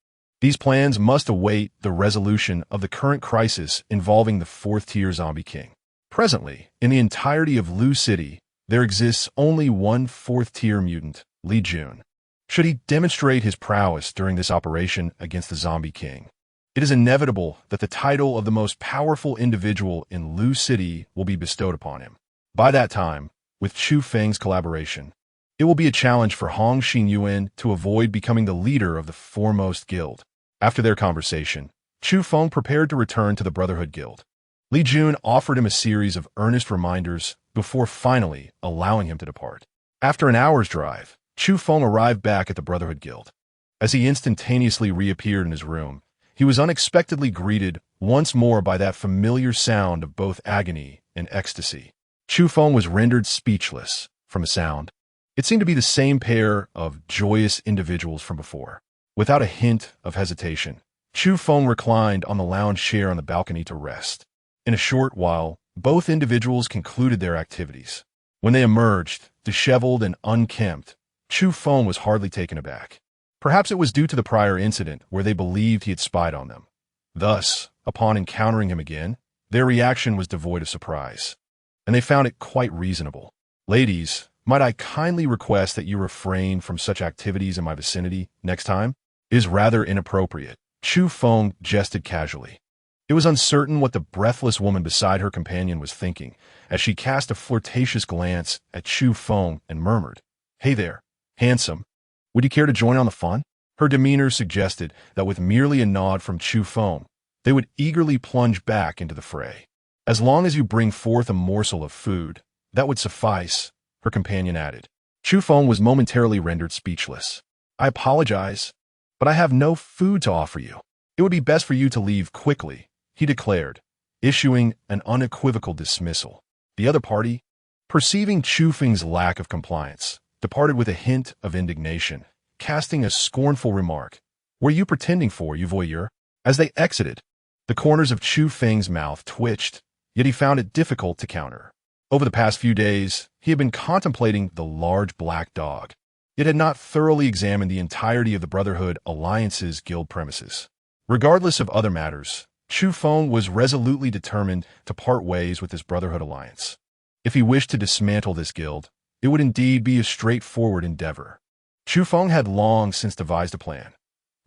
S1: these plans must await the resolution of the current crisis involving the fourth-tier Zombie King. Presently, in the entirety of Lu City, there exists only one fourth-tier mutant, Li Jun. Should he demonstrate his prowess during this operation against the Zombie King, it is inevitable that the title of the most powerful individual in Lu City will be bestowed upon him. By that time, with Chu Feng's collaboration, it will be a challenge for Hongxin Yuan to avoid becoming the leader of the foremost guild. After their conversation, Chu Feng prepared to return to the Brotherhood Guild. Li Jun offered him a series of earnest reminders before finally allowing him to depart. After an hour's drive, Chu Feng arrived back at the Brotherhood Guild. As he instantaneously reappeared in his room, he was unexpectedly greeted once more by that familiar sound of both agony and ecstasy. Chu Feng was rendered speechless from the sound. It seemed to be the same pair of joyous individuals from before. Without a hint of hesitation, Chu Feng reclined on the lounge chair on the balcony to rest. In a short while, both individuals concluded their activities. When they emerged, disheveled and unkempt, Chu Feng was hardly taken aback. Perhaps it was due to the prior incident where they believed he had spied on them. Thus, upon encountering him again, their reaction was devoid of surprise, and they found it quite reasonable. "Ladies, might I kindly request that you refrain from such activities in my vicinity next time? It is rather inappropriate." Chu Feng jested casually. It was uncertain what the breathless woman beside her companion was thinking as she cast a flirtatious glance at Chu Feng and murmured, "Hey there, handsome. Would you care to join on the fun?" Her demeanor suggested that with merely a nod from Chu Feng, they would eagerly plunge back into the fray. "As long as you bring forth a morsel of food, that would suffice," her companion added. Chu Feng was momentarily rendered speechless. "I apologize, but I have no food to offer you. It would be best for you to leave quickly," he declared, issuing an unequivocal dismissal. The other party, perceiving Chu Feng's lack of compliance, departed with a hint of indignation, casting a scornful remark, "Were you pretending for, you voyeur?" As they exited, the corners of Chu Feng's mouth twitched, yet he found it difficult to counter. Over the past few days, he had been contemplating the large black dog, yet had not thoroughly examined the entirety of the Brotherhood Alliance's guild premises. Regardless of other matters, Chu Feng was resolutely determined to part ways with this Brotherhood Alliance. If he wished to dismantle this guild, it would indeed be a straightforward endeavor. Chu Feng had long since devised a plan.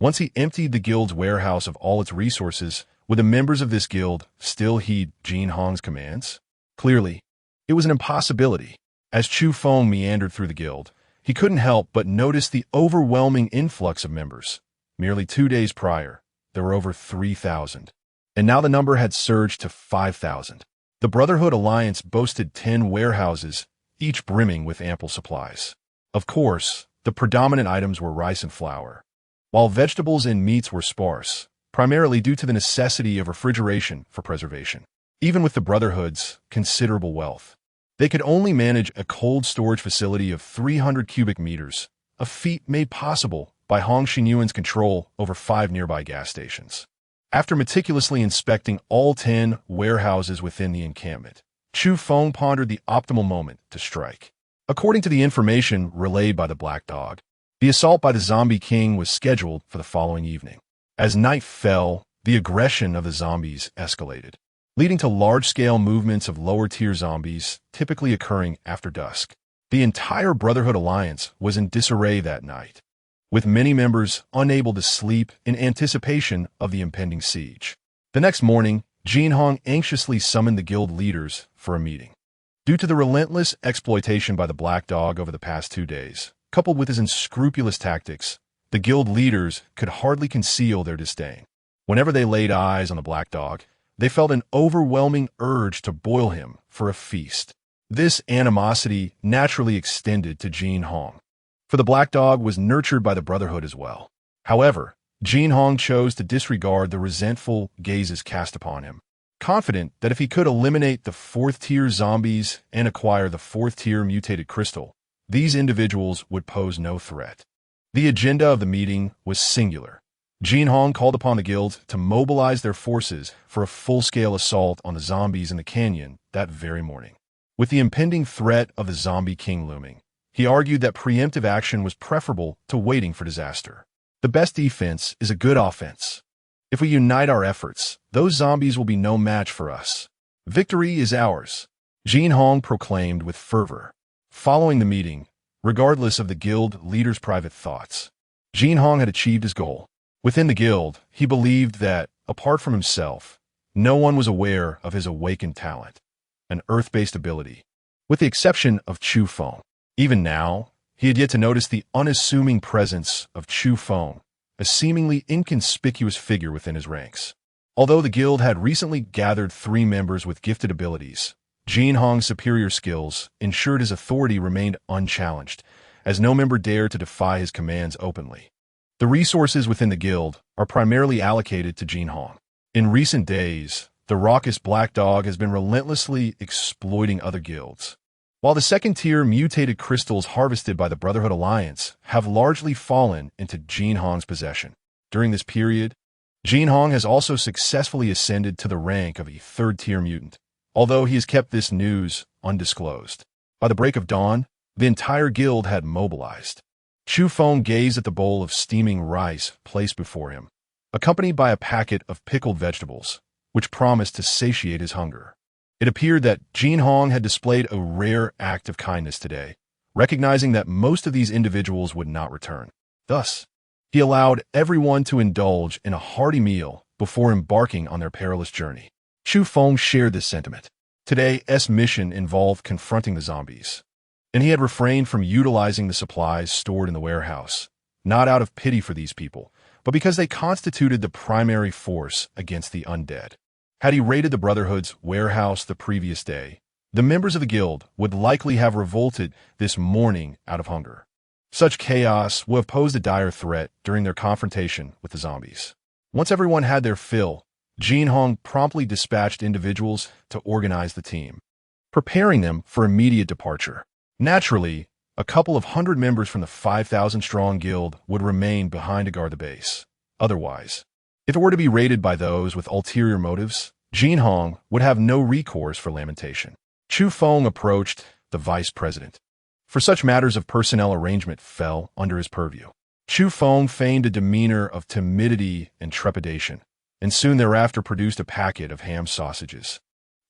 S1: Once he emptied the guild's warehouse of all its resources, would the members of this guild still heed Jin Hong's commands? Clearly, it was an impossibility. As Chu Feng meandered through the guild, he couldn't help but notice the overwhelming influx of members. Merely 2 days prior, there were over 3,000. And now the number had surged to 5,000. The Brotherhood Alliance boasted 10 warehouses, each brimming with ample supplies. Of course, the predominant items were rice and flour, while vegetables and meats were sparse, primarily due to the necessity of refrigeration for preservation. Even with the Brotherhood's considerable wealth, they could only manage a cold storage facility of 300 cubic meters, a feat made possible by Hong Xinyuan's control over 5 nearby gas stations. After meticulously inspecting all 10 warehouses within the encampment, Chu Feng pondered the optimal moment to strike. According to the information relayed by the Black Dog, the assault by the Zombie King was scheduled for the following evening. As night fell, the aggression of the zombies escalated, leading to large-scale movements of lower-tier zombies, typically occurring after dusk. The entire Brotherhood Alliance was in disarray that night, with many members unable to sleep in anticipation of the impending siege. The next morning, Jin Hong anxiously summoned the guild leaders for a meeting. Due to the relentless exploitation by the Black Dog over the past 2 days, coupled with his unscrupulous tactics, the guild leaders could hardly conceal their disdain. Whenever they laid eyes on the Black Dog, they felt an overwhelming urge to boil him for a feast. This animosity naturally extended to Jin Hong, for the Black Dog was nurtured by the Brotherhood as well. However, Jin Hong chose to disregard the resentful gazes cast upon him, confident that if he could eliminate the 4th-tier zombies and acquire the 4th-tier mutated crystal, these individuals would pose no threat. The agenda of the meeting was singular. Jin Hong called upon the guild to mobilize their forces for a full-scale assault on the zombies in the canyon that very morning. With the impending threat of the Zombie King looming, he argued that preemptive action was preferable to waiting for disaster. The best defense is a good offense. If we unite our efforts, those zombies will be no match for us. Victory is ours, Jin Hong proclaimed with fervor. Following the meeting, regardless of the guild leader's private thoughts, Jin Hong had achieved his goal. Within the guild, he believed that, apart from himself, no one was aware of his awakened talent, an earth-based ability, with the exception of Chu Feng. Even now, he had yet to notice the unassuming presence of Chu Feng, a seemingly inconspicuous figure within his ranks. Although the guild had recently gathered 3 members with gifted abilities, Jin Hong's superior skills ensured his authority remained unchallenged, as no member dared to defy his commands openly. The resources within the guild are primarily allocated to Jin Hong. In recent days, the raucous Black Dog has been relentlessly exploiting other guilds, while the 2nd-tier mutated crystals harvested by the Brotherhood Alliance have largely fallen into Jin Hong's possession. During this period, Jin Hong has also successfully ascended to the rank of a 3rd-tier mutant, although he has kept this news undisclosed. By the break of dawn, the entire guild had mobilized. Chu Feng gazed at the bowl of steaming rice placed before him, accompanied by a packet of pickled vegetables, which promised to satiate his hunger. It appeared that Jin Hong had displayed a rare act of kindness today, recognizing that most of these individuals would not return. Thus, he allowed everyone to indulge in a hearty meal before embarking on their perilous journey. Chu Feng shared this sentiment. Today's mission involved confronting the zombies, and he had refrained from utilizing the supplies stored in the warehouse, not out of pity for these people, but because they constituted the primary force against the undead. Had he raided the Brotherhood's warehouse the previous day, the members of the guild would likely have revolted this morning out of hunger. Such chaos would have posed a dire threat during their confrontation with the zombies. Once everyone had their fill, Jin Hong promptly dispatched individuals to organize the team, preparing them for immediate departure. Naturally, a couple of 100 members from the 5,000-strong guild would remain behind to guard the base. Otherwise, if it were to be raided by those with ulterior motives, Jin Hong would have no recourse for lamentation. Chu Feng approached the vice president, for such matters of personnel arrangement fell under his purview. Chu Feng feigned a demeanor of timidity and trepidation, and soon thereafter produced a packet of ham sausages,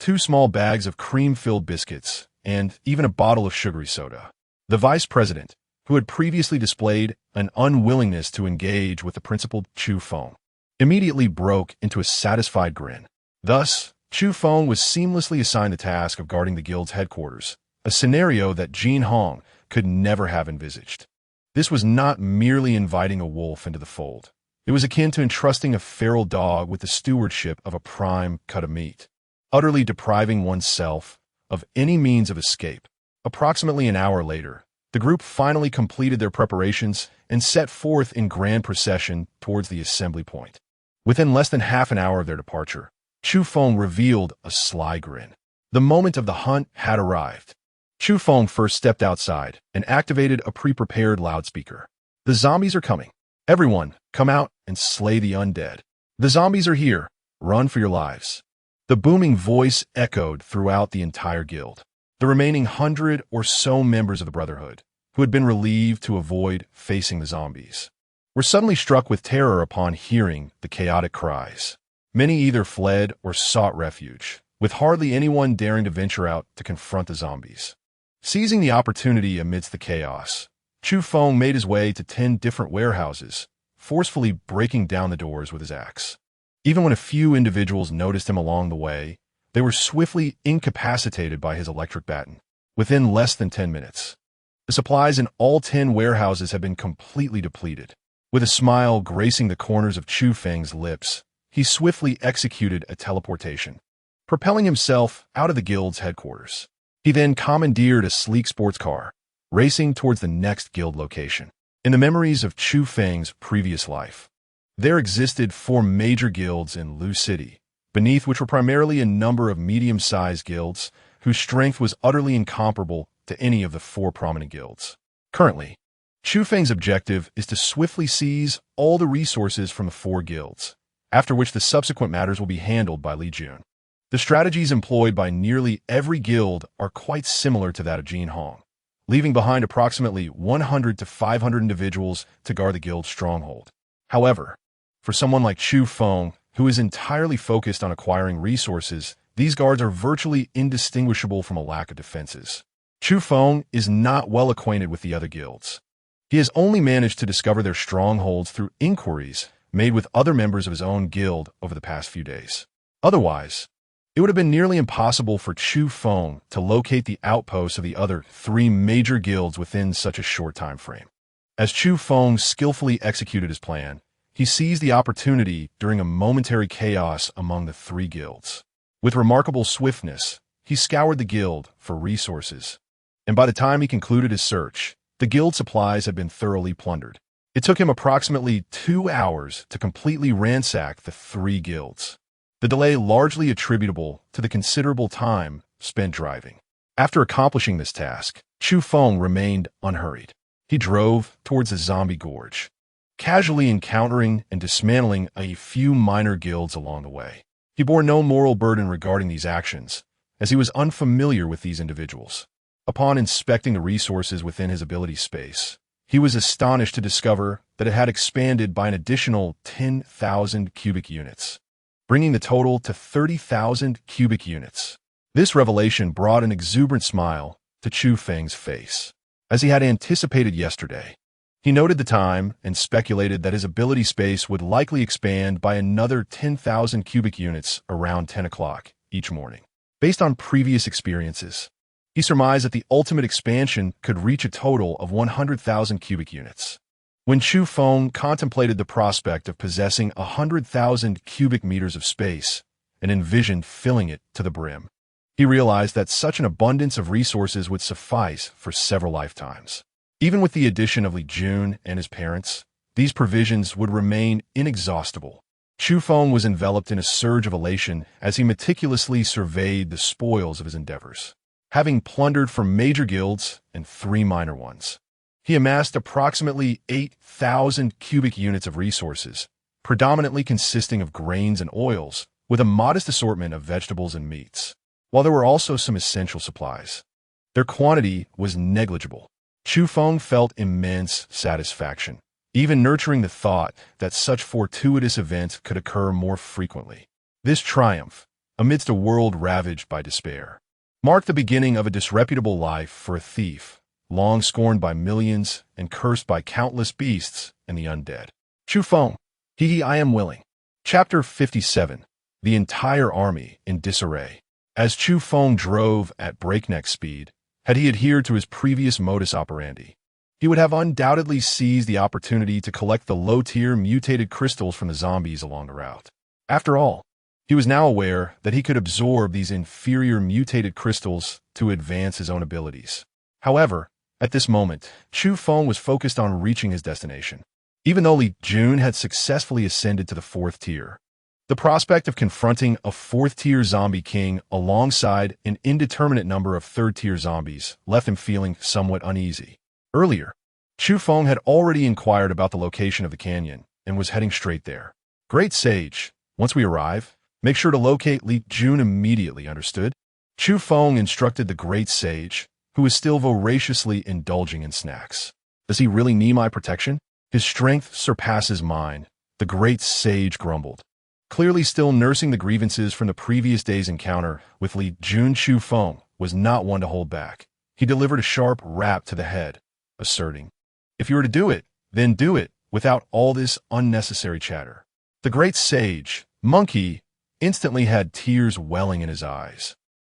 S1: 2 small bags of cream-filled biscuits, and even a bottle of sugary soda. The vice president, who had previously displayed an unwillingness to engage with the principal Chu Feng, immediately broke into a satisfied grin. Thus, Chu Feng was seamlessly assigned the task of guarding the guild's headquarters, a scenario that Jin Hong could never have envisaged. This was not merely inviting a wolf into the fold. It was akin to entrusting a feral dog with the stewardship of a prime cut of meat, utterly depriving oneself of any means of escape. Approximately an hour later, the group finally completed their preparations and set forth in grand procession towards the assembly point. Within less than half an hour of their departure, Chu Feng revealed a sly grin. The moment of the hunt had arrived. Chu Feng first stepped outside and activated a pre-prepared loudspeaker. "The zombies are coming. Everyone, come out and slay the undead. The zombies are here. Run for your lives." The booming voice echoed throughout the entire guild. The remaining 100 or so members of the Brotherhood, who had been relieved to avoid facing the zombies, were suddenly struck with terror upon hearing the chaotic cries. Many either fled or sought refuge, with hardly anyone daring to venture out to confront the zombies. Seizing the opportunity amidst the chaos, Chu Feng made his way to 10 different warehouses, forcefully breaking down the doors with his axe. Even when a few individuals noticed him along the way, they were swiftly incapacitated by his electric baton. Within less than 10 minutes, the supplies in all 10 warehouses had been completely depleted. With a smile gracing the corners of Chu Feng's lips, he swiftly executed a teleportation, propelling himself out of the guild's headquarters. He then commandeered a sleek sports car, racing towards the next guild location. In the memories of Chu Feng's previous life, there existed 4 major guilds in Lu City, beneath which were primarily a number of medium-sized guilds whose strength was utterly incomparable to any of the 4 prominent guilds. Currently, Chu Feng's objective is to swiftly seize all the resources from the 4 guilds, after which the subsequent matters will be handled by Li Jun. The strategies employed by nearly every guild are quite similar to that of Jin Hong, leaving behind approximately 100 to 500 individuals to guard the guild's stronghold. However, for someone like Chu Feng, who is entirely focused on acquiring resources, these guards are virtually indistinguishable from a lack of defenses. Chu Feng is not well acquainted with the other guilds. He has only managed to discover their strongholds through inquiries made with other members of his own guild over the past few days. Otherwise, it would have been nearly impossible for Chu Feng to locate the outposts of the other 3 major guilds within such a short time frame. As Chu Feng skillfully executed his plan, he seized the opportunity during a momentary chaos among the 3 guilds. With remarkable swiftness, he scoured the guild for resources, and by the time he concluded his search, the guild supplies had been thoroughly plundered. It took him approximately 2 hours to completely ransack the 3 guilds, the delay largely attributable to the considerable time spent driving. After accomplishing this task, Chu Feng remained unhurried. He drove towards the zombie gorge, casually encountering and dismantling a few minor guilds along the way. He bore no moral burden regarding these actions, as he was unfamiliar with these individuals. Upon inspecting the resources within his ability space, he was astonished to discover that it had expanded by an additional 10,000 cubic units, bringing the total to 30,000 cubic units. This revelation brought an exuberant smile to Chu Feng's face. As he had anticipated yesterday, he noted the time and speculated that his ability space would likely expand by another 10,000 cubic units around 10 o'clock each morning. Based on previous experiences, he surmised that the ultimate expansion could reach a total of 100,000 cubic units. When Chu Feng contemplated the prospect of possessing 100,000 cubic meters of space and envisioned filling it to the brim, he realized that such an abundance of resources would suffice for several lifetimes. Even with the addition of Li Jun and his parents, these provisions would remain inexhaustible. Chu Feng was enveloped in a surge of elation as he meticulously surveyed the spoils of his endeavors. Having plundered from major guilds and 3 minor ones, he amassed approximately 8,000 cubic units of resources, predominantly consisting of grains and oils, with a modest assortment of vegetables and meats. While there were also some essential supplies, their quantity was negligible. Chu Feng felt immense satisfaction, even nurturing the thought that such fortuitous events could occur more frequently. This triumph, amidst a world ravaged by despair, marked the beginning of a disreputable life for a thief, long scorned by millions and cursed by countless beasts and the undead. Chu Feng, I am willing. Chapter 57. The entire army in disarray. As Chu Feng drove at breakneck speed, Had he adhered to his previous modus operandi, he would have undoubtedly seized the opportunity to collect the low-tier mutated crystals from the zombies along the route. After all, he was now aware that he could absorb these inferior mutated crystals to advance his own abilities. However, at this moment, Chu Feng was focused on reaching his destination. Even though Li Jun had successfully ascended to the 4th tier, the prospect of confronting a 4th-tier zombie king alongside an indeterminate number of 3rd-tier zombies left him feeling somewhat uneasy. Earlier, Chu Feng had already inquired about the location of the canyon and was heading straight there. Great Sage, once we arrive, make sure to locate Li Jun immediately, understood? Chu Feng instructed the Great Sage, who was still voraciously indulging in snacks. Does he really need my protection? His strength surpasses mine, the Great Sage grumbled. Clearly still nursing the grievances from the previous day's encounter with Li Jun, Chu Feng was not one to hold back. He delivered a sharp rap to the head, asserting, "If you were to do it, then do it, without all this unnecessary chatter." The Great Sage, Monkey, instantly had tears welling in his eyes.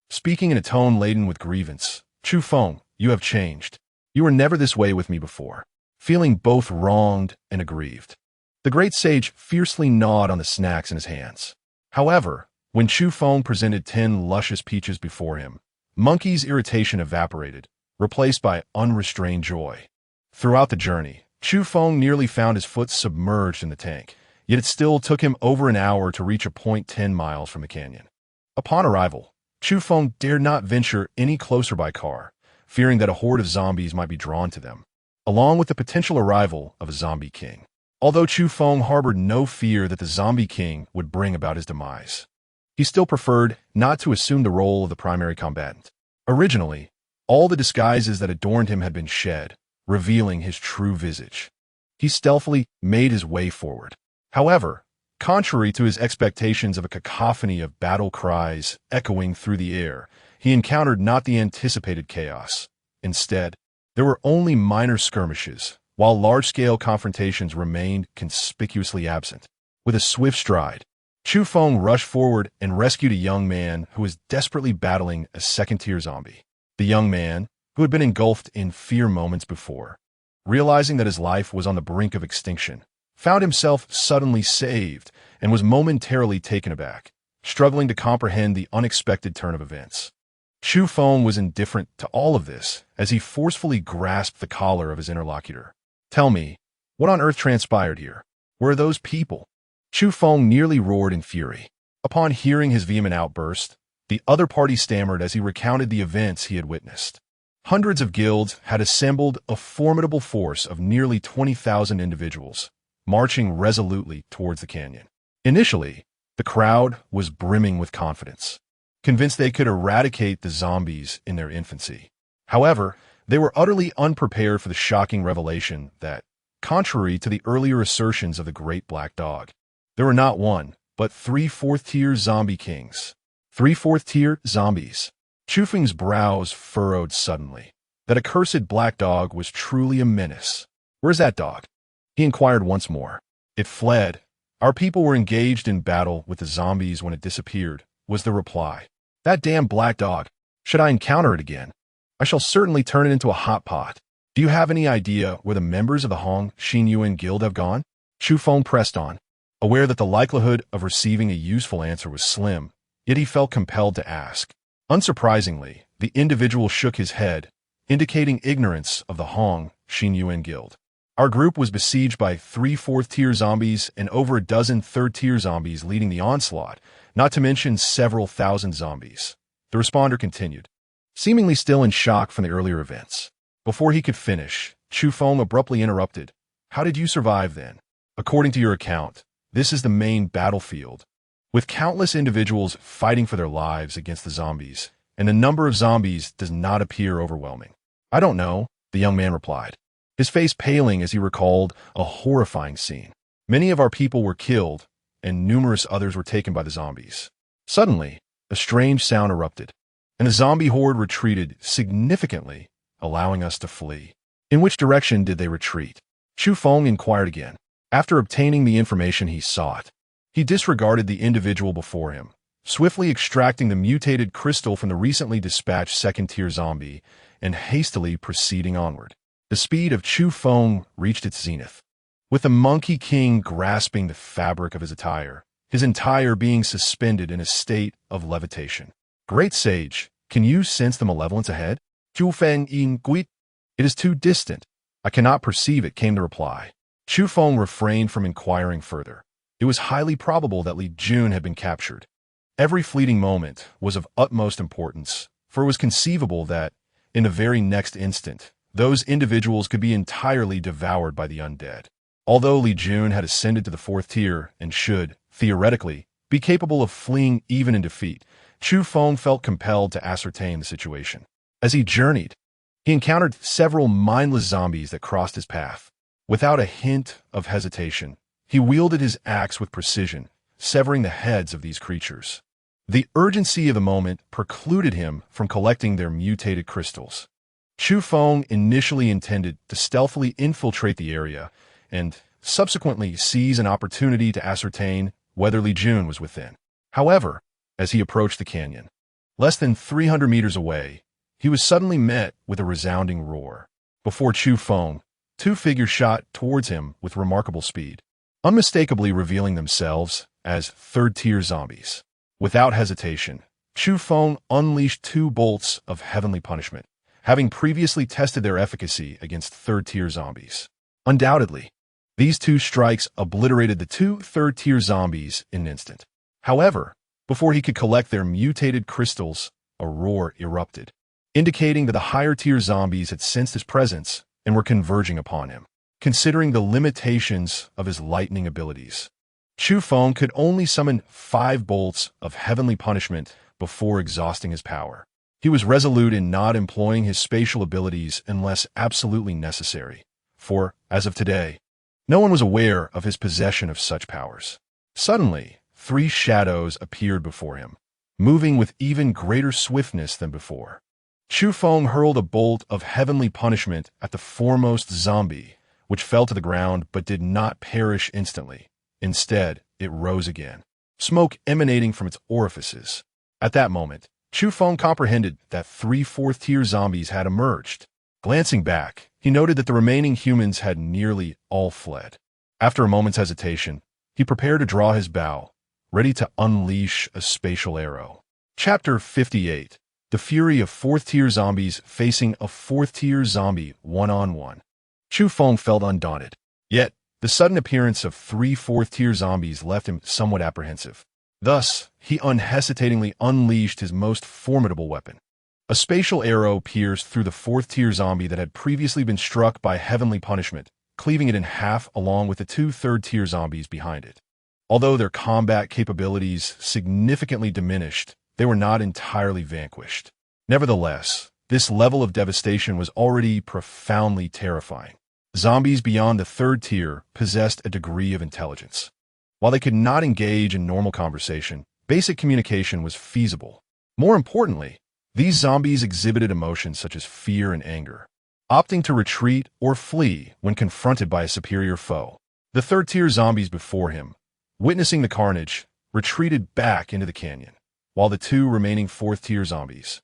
S1: Speaking in a tone laden with grievance, "Chu Feng, you have changed. You were never this way with me before." Feeling both wronged and aggrieved, the Great Sage fiercely gnawed on the snacks in his hands. However, when Chu Feng presented 10 luscious peaches before him, Monkey's irritation evaporated, replaced by unrestrained joy. Throughout the journey, Chu Feng nearly found his foot submerged in the tank, yet it still took him over an hour to reach a point 10 miles from the canyon. Upon arrival, Chu Feng dared not venture any closer by car, fearing that a horde of zombies might be drawn to them, along with the potential arrival of a zombie king. Although Chu Feng harbored no fear that the zombie king would bring about his demise, he still preferred not to assume the role of the primary combatant. Originally, all the disguises that adorned him had been shed, revealing his true visage. He stealthily made his way forward. However, contrary to his expectations of a cacophony of battle cries echoing through the air, he encountered not the anticipated chaos. Instead, there were only minor skirmishes, while large-scale confrontations remained conspicuously absent. With a swift stride, Chu Feng rushed forward and rescued a young man who was desperately battling a 2nd-tier zombie. The young man, who had been engulfed in fear moments before, realizing that his life was on the brink of extinction, found himself suddenly saved and was momentarily taken aback, struggling to comprehend the unexpected turn of events. Chu Feng was indifferent to all of this as he forcefully grasped the collar of his interlocutor. "Tell me, what on earth transpired here? Where are those people?" Chu Feng nearly roared in fury. Upon hearing his vehement outburst, the other party stammered as he recounted the events he had witnessed. Hundreds of guilds had assembled a formidable force of nearly 20,000 individuals, marching resolutely towards the canyon. Initially, the crowd was brimming with confidence, convinced they could eradicate the zombies in their infancy. However, they were utterly unprepared for the shocking revelation that, contrary to the earlier assertions of the Great Black Dog, there were not one, but 3 4th-tier zombie kings. 3 4th-tier zombies. Chu Feng's brows furrowed suddenly. That accursed black dog was truly a menace. "Where's that dog?" he inquired once more. "It fled. Our people were engaged in battle with the zombies when it disappeared," was the reply. "That damn black dog. Should I encounter it again, I shall certainly turn it into a hot pot." "Do you have any idea where the members of the Hong Xinyuan Guild have gone?" Chu Feng pressed on, aware that the likelihood of receiving a useful answer was slim, yet he felt compelled to ask. Unsurprisingly, the individual shook his head, indicating ignorance of the Hong Xinyuan Guild. "Our group was besieged by 3 4th-tier zombies and over a dozen 3rd-tier zombies leading the onslaught, not to mention several thousand zombies," the responder continued, seemingly still in shock from the earlier events. Before he could finish, Chu Feng abruptly interrupted. "How did you survive then? According to your account, this is the main battlefield, with countless individuals fighting for their lives against the zombies, and the number of zombies does not appear overwhelming." "I don't know," the young man replied, his face paling as he recalled a horrifying scene. "Many of our people were killed, and numerous others were taken by the zombies." Suddenly, a strange sound erupted, and the zombie horde retreated significantly, allowing us to flee. "In which direction did they retreat?" Chu Feng inquired again. After obtaining the information he sought, he disregarded the individual before him, swiftly extracting the mutated crystal from the recently dispatched 2nd-tier zombie and hastily proceeding onward. The speed of Chu Feng reached its zenith. With the Monkey King grasping the fabric of his attire, his entire being suspended in a state of levitation. Great sage, can you sense the malevolence ahead? Chu Feng in Guit. It is too distant. I cannot perceive it, came the reply. Chu Feng refrained from inquiring further. It was highly probable that Li Jun had been captured. Every fleeting moment was of utmost importance, for it was conceivable that, in the very next instant, those individuals could be entirely devoured by the undead. Although Li Jun had ascended to the 4th tier and should, theoretically, be capable of fleeing even in defeat, Chu Feng felt compelled to ascertain the situation. As he journeyed, he encountered several mindless zombies that crossed his path. Without a hint of hesitation, he wielded his axe with precision, severing the heads of these creatures. The urgency of the moment precluded him from collecting their mutated crystals. Chu Feng initially intended to stealthily infiltrate the area and subsequently seize an opportunity to ascertain whether Li Jun was within. However, as he approached the canyon, less than 300 meters away, he was suddenly met with a resounding roar. Before Chu Feng, 2 figures shot towards him with remarkable speed, unmistakably revealing themselves as 3rd-tier zombies. Without hesitation, Chu Feng unleashed 2 bolts of heavenly punishment, having previously tested their efficacy against 3rd-tier zombies. Undoubtedly, these 2 strikes obliterated the 2 3rd-tier zombies in an instant. However, before he could collect their mutated crystals, a roar erupted, indicating that the higher-tier zombies had sensed his presence and were converging upon him. Considering the limitations of his lightning abilities, Chu Feng could only summon 5 bolts of heavenly punishment before exhausting his power. He was resolute in not employing his spatial abilities unless absolutely necessary, for, as of today, no one was aware of his possession of such powers. Suddenly, 3 shadows appeared before him, moving with even greater swiftness than before. Chu Feng hurled a bolt of heavenly punishment at the foremost zombie, which fell to the ground but did not perish instantly. Instead, it rose again, smoke emanating from its orifices. At that moment, Chu Feng comprehended that 3 4th-tier zombies had emerged. Glancing back, he noted that the remaining humans had nearly all fled. After a moment's hesitation, he prepared to draw his bow, ready to unleash a spatial arrow. Chapter 58. The Fury of 4th-tier Zombies Facing a 4th-tier Zombie One-on-One. Chu Feng felt undaunted. Yet, the sudden appearance of 3 4th-tier zombies left him somewhat apprehensive. Thus, he unhesitatingly unleashed his most formidable weapon. A spatial arrow pierced through the 4th-tier zombie that had previously been struck by heavenly punishment, cleaving it in half along with the 2 3rd-tier zombies behind it. Although their combat capabilities significantly diminished, they were not entirely vanquished. Nevertheless, this level of devastation was already profoundly terrifying. Zombies beyond the 3rd tier possessed a degree of intelligence. While they could not engage in normal conversation, basic communication was feasible. More importantly, these zombies exhibited emotions such as fear and anger, opting to retreat or flee when confronted by a superior foe. The 3rd-tier zombies before him, witnessing the carnage, retreated back into the canyon, while the 2 remaining 4th-tier zombies,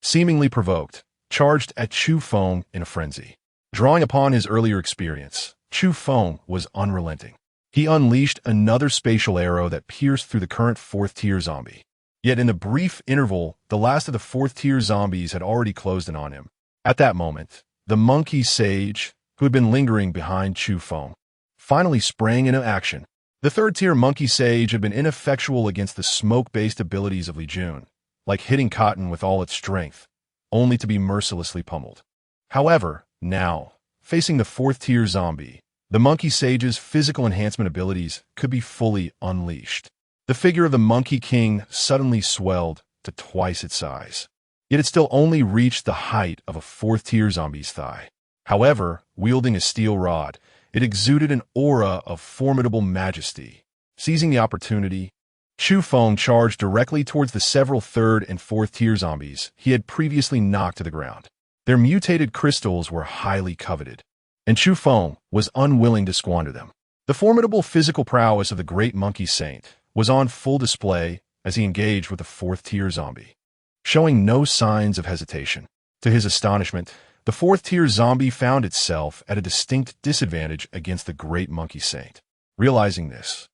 S1: seemingly provoked, charged at Chu Feng in a frenzy. Drawing upon his earlier experience, Chu Feng was unrelenting. He unleashed another spatial arrow that pierced through the current 4th-tier zombie. Yet in the brief interval, the last of the 4th-tier zombies had already closed in on him. At that moment, the monkey sage, who had been lingering behind Chu Feng, finally sprang into action. The 3rd-tier monkey sage had been ineffectual against the smoke-based abilities of Li Jun, like hitting cotton with all its strength, only to be mercilessly pummeled. However, now, facing the 4th-tier zombie, the monkey sage's physical enhancement abilities could be fully unleashed. The figure of the Monkey King suddenly swelled to twice its size. Yet it still only reached the height of a 4th-tier zombie's thigh. However, wielding a steel rod, it exuded an aura of formidable majesty. Seizing the opportunity, Chu Feng charged directly towards the several 3rd and 4th-tier zombies he had previously knocked to the ground. Their mutated crystals were highly coveted, and Chu Feng was unwilling to squander them. The formidable physical prowess of the great monkey saint was on full display as he engaged with the 4th-tier zombie. Showing no signs of hesitation, To his astonishment, the fourth-tier zombie found itself at a distinct disadvantage against the Great Monkey Saint. Realizing this,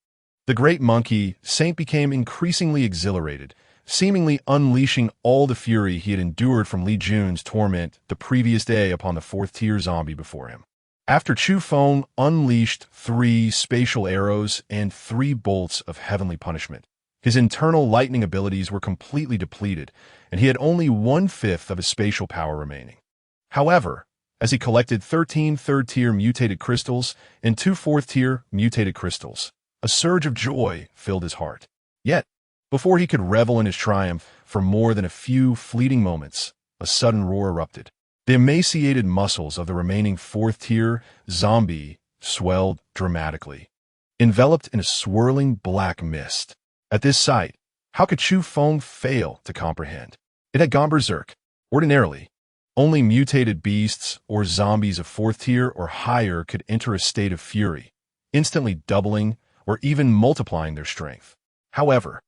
S1: the Great Monkey Saint became increasingly exhilarated, seemingly unleashing all the fury he had endured from Li Jun's torment the previous day upon the fourth-tier zombie before him. After Chu Feng unleashed 3 spatial arrows and 3 bolts of heavenly punishment, his internal lightning abilities were completely depleted, and he had only 1/5 of his spatial power remaining. However, as he collected 13 third-tier mutated crystals and 2 fourth-tier mutated crystals, a surge of joy filled his heart. Yet, before he could revel in his triumph for more than a few fleeting moments, a sudden roar erupted. The emaciated muscles of the remaining fourth-tier zombie swelled dramatically, enveloped in a swirling black mist. At this sight, how could Chu Feng fail to comprehend? It had gone berserk. Ordinarily, only mutated beasts or zombies of fourth tier or higher could enter a state of fury, instantly doubling or even multiplying their strength. However,